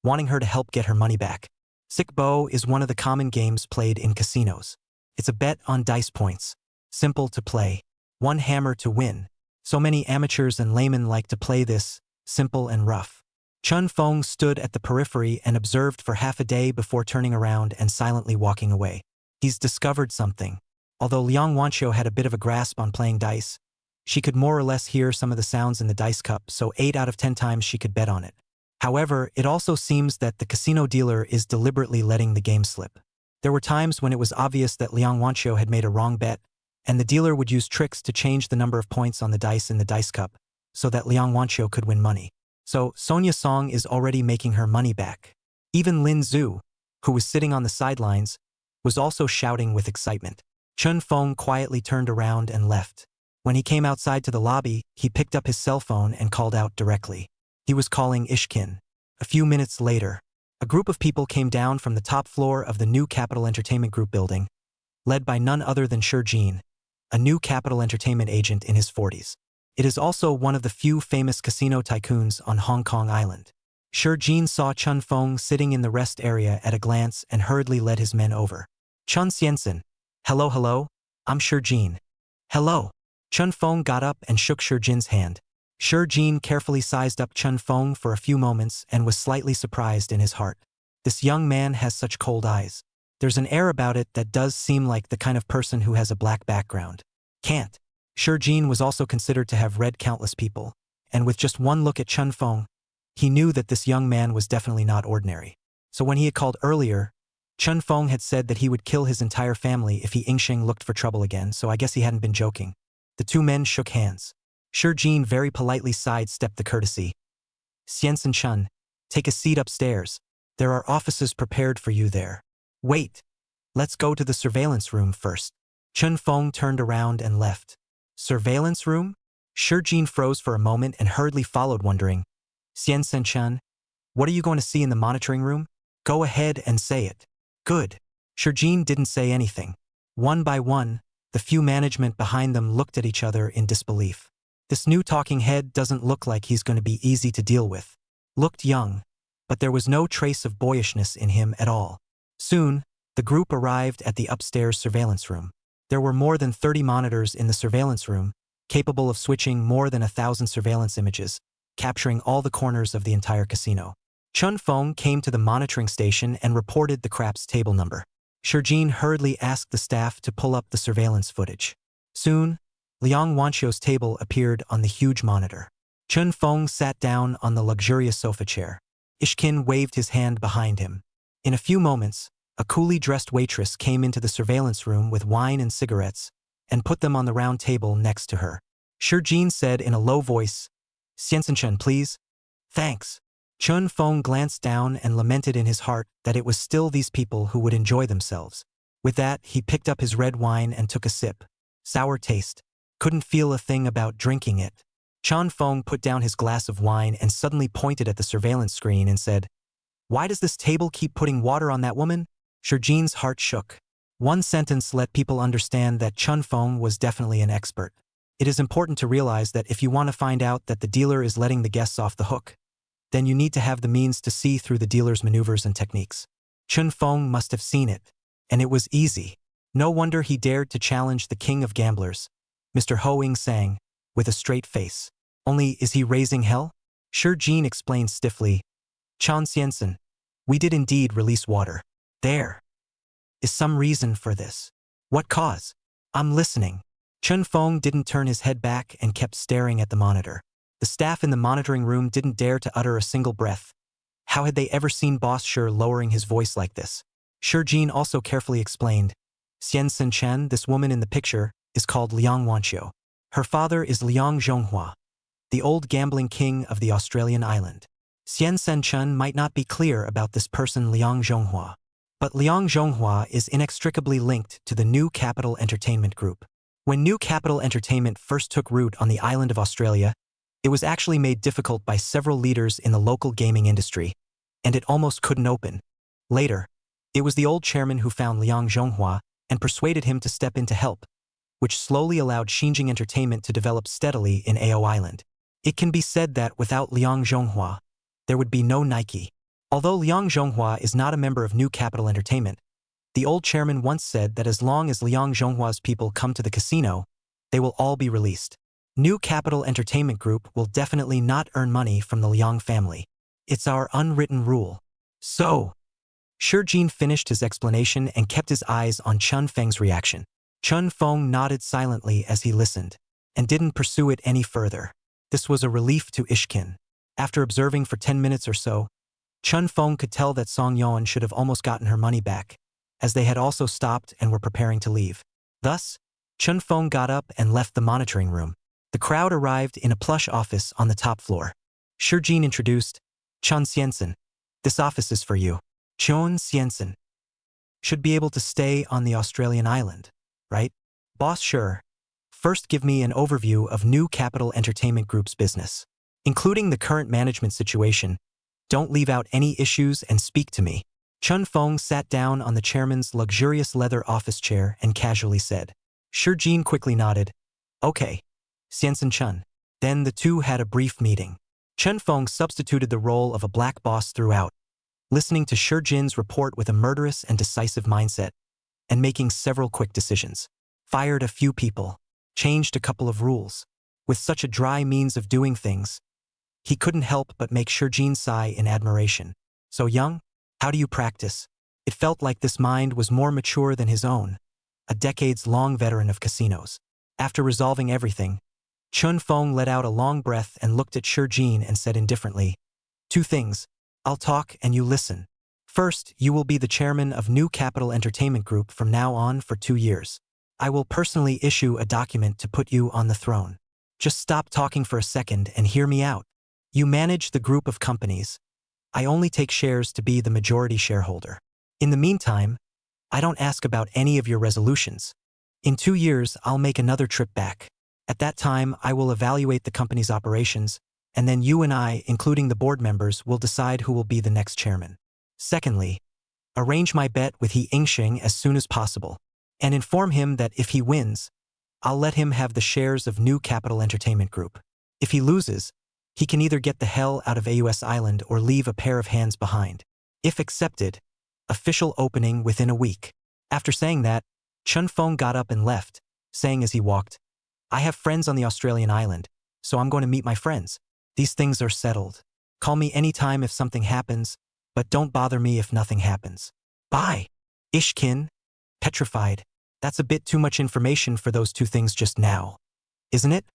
wanting her to help get her money back. Sick Bo is one of the common games played in casinos. It's a bet on dice points. Simple to play. One hammer to win. So many amateurs and laymen like to play this, simple and rough. Chun Feng stood at the periphery and observed for half a day before turning around and silently walking away. He's discovered something. Although Liang Wanqiu had a bit of a grasp on playing dice, she could more or less hear some of the sounds in the dice cup, so 8 out of 10 times she could bet on it. However, it also seems that the casino dealer is deliberately letting the game slip. There were times when it was obvious that Liang Wanqiu had made a wrong bet, and the dealer would use tricks to change the number of points on the dice in the dice cup, so that Liang Wanqiu could win money. So, Sonia Song is already making her money back. Even Lin Zhu, who was sitting on the sidelines, was also shouting with excitement. Chun Feng quietly turned around and left. When he came outside to the lobby, he picked up his cell phone and called out directly. He was calling Ishkin. A few minutes later, a group of people came down from the top floor of the new Capital Entertainment Group building, led by none other than Shi Jin, a new Capital Entertainment agent in his 40s. It is also one of the few famous casino tycoons on Hong Kong Island. Shi Jin saw Chun Feng sitting in the rest area at a glance and hurriedly led his men over. Chun Xiansen. Hello, I'm Shi Jin. Hello. Chun Feng got up and shook Shi Jin's hand. Shi Jin carefully sized up Chun Feng for a few moments and was slightly surprised in his heart. This young man has such cold eyes. There's an air about it that does seem like the kind of person who has a black background. Can't. Shi Jin was also considered to have read countless people, and with just one look at Chun Feng, he knew that this young man was definitely not ordinary. So when he had called earlier, Chun Feng had said that he would kill his entire family if he Yingxing looked for trouble again, so I guess he hadn't been joking. The two men shook hands. Shi Jin very politely sidestepped the courtesy. Xiansen Chun, take a seat upstairs. There are offices prepared for you there. Wait. Let's go to the surveillance room first. Chun Feng turned around and left. Surveillance room? Shi Jin froze for a moment and hurriedly followed, wondering. Xiansen Chun, what are you going to see in the monitoring room? Go ahead and say it. Good. Shi Jin didn't say anything. One by one, the few management behind them looked at each other in disbelief. This new talking head doesn't look like he's going to be easy to deal with. Looked young, but there was no trace of boyishness in him at all. Soon, the group arrived at the upstairs surveillance room. There were more than 30 monitors in the surveillance room, capable of switching more than 1,000 surveillance images, capturing all the corners of the entire casino. Chun Feng came to the monitoring station and reported the craps table number. Shi Jin hurriedly asked the staff to pull up the surveillance footage. Soon, Liang Wanqiu's table appeared on the huge monitor. Chun Feng sat down on the luxurious sofa chair. Ishkin waved his hand behind him. In a few moments, a coolly dressed waitress came into the surveillance room with wine and cigarettes and put them on the round table next to her. Shi Jin said in a low voice, Xiansen Chen, please. Thanks. Chun Feng glanced down and lamented in his heart that it was still these people who would enjoy themselves. With that, he picked up his red wine and took a sip. Sour taste. Couldn't feel a thing about drinking it. Chun Feng put down his glass of wine and suddenly pointed at the surveillance screen and said, Why does this table keep putting water on that woman? Shi Jin's heart shook. One sentence let people understand that Chun Feng was definitely an expert. It is important to realize that if you want to find out that the dealer is letting the guests off the hook, then you need to have the means to see through the dealer's maneuvers and techniques. Chun Feng must have seen it, and it was easy. No wonder he dared to challenge the king of gamblers, Mr. Ho Ying sang, with a straight face. Only, is he raising hell? Shi Jin explained stiffly. Chan Xiansen, we did indeed release water. There is some reason for this. What cause? I'm listening. Chun Feng didn't turn his head back and kept staring at the monitor. The staff in the monitoring room didn't dare to utter a single breath. How had they ever seen Boss Shi lowering his voice like this? Shi Jin also carefully explained. Xiansen Chen, this woman in the picture, is called Liang Wanqiu. Her father is Liang Zhonghua. the old gambling king of the Australian island. Xian Sen Chun might not be clear about this person Liang Zhonghua, but Liang Zhonghua is inextricably linked to the New Capital Entertainment Group. When New Capital Entertainment first took root on the island of Australia, it was actually made difficult by several leaders in the local gaming industry, and it almost couldn't open. Later, it was the old chairman who found Liang Zhonghua and persuaded him to step in to help, which slowly allowed Xinjiang Entertainment to develop steadily in AO Island. It can be said that without Liang Zhonghua, there would be no Nike. Although Liang Zhonghua is not a member of New Capital Entertainment, the old chairman once said that as long as Liang Zhonghua's people come to the casino, they will all be released. New Capital Entertainment Group will definitely not earn money from the Liang family. It's our unwritten rule. So, Shi Jin finished his explanation and kept his eyes on Chun Feng's reaction. Chun Feng nodded silently as he listened, and didn't pursue it any further. This was a relief to Ishkin. After observing for 10 minutes or so, Chun Feng could tell that Song Yuan should have almost gotten her money back, as they had also stopped and were preparing to leave. Thus, Chun Feng got up and left the monitoring room. The crowd arrived in a plush office on the top floor. Shi Jin introduced, Chun Xiansen. This office is for you. Chun Xiansen. Should be able to stay on the Australian island, right? Boss sure. First give me an overview of New Capital Entertainment Group's business, including the current management situation. Don't leave out any issues and speak to me. Chun Feng sat down on the chairman's luxurious leather office chair and casually said. Shi Jin quickly nodded. Okay. Xiansen Chun. Then the two had a brief meeting. Chun Feng substituted the role of a black boss throughout, listening to Shi Jin's report with a murderous and decisive mindset, and making several quick decisions. Fired a few people, changed a couple of rules. With such a dry means of doing things, he couldn't help but make Shi Jin sigh in admiration. So young? How do you practice? It felt like this mind was more mature than his own, a decades-long veteran of casinos. After resolving everything, Chun Feng let out a long breath and looked at Shi Jin and said indifferently, 2 things. I'll talk and you listen. First, you will be the chairman of New Capital Entertainment Group from now on for 2 years. I will personally issue a document to put you on the throne. Just stop talking for a second and hear me out. You manage the group of companies. I only take shares to be the majority shareholder. In the meantime, I don't ask about any of your resolutions. In 2 years, I'll make another trip back. At that time, I will evaluate the company's operations, and then you and I, including the board members, will decide who will be the next chairman. Secondly, arrange my bet with He Yingxing as soon as possible, and inform him that if he wins, I'll let him have the shares of New Capital Entertainment Group. If he loses, he can either get the hell out of AUS Island or leave a pair of hands behind. If accepted, official opening within a week. After saying that, Chun Feng got up and left, saying as he walked, I have friends on the Australian island, so I'm going to meet my friends. These things are settled. Call me anytime if something happens, but don't bother me if nothing happens. Bye. Ishkin, petrified. That's a bit too much information for those 2 things just now, isn't it?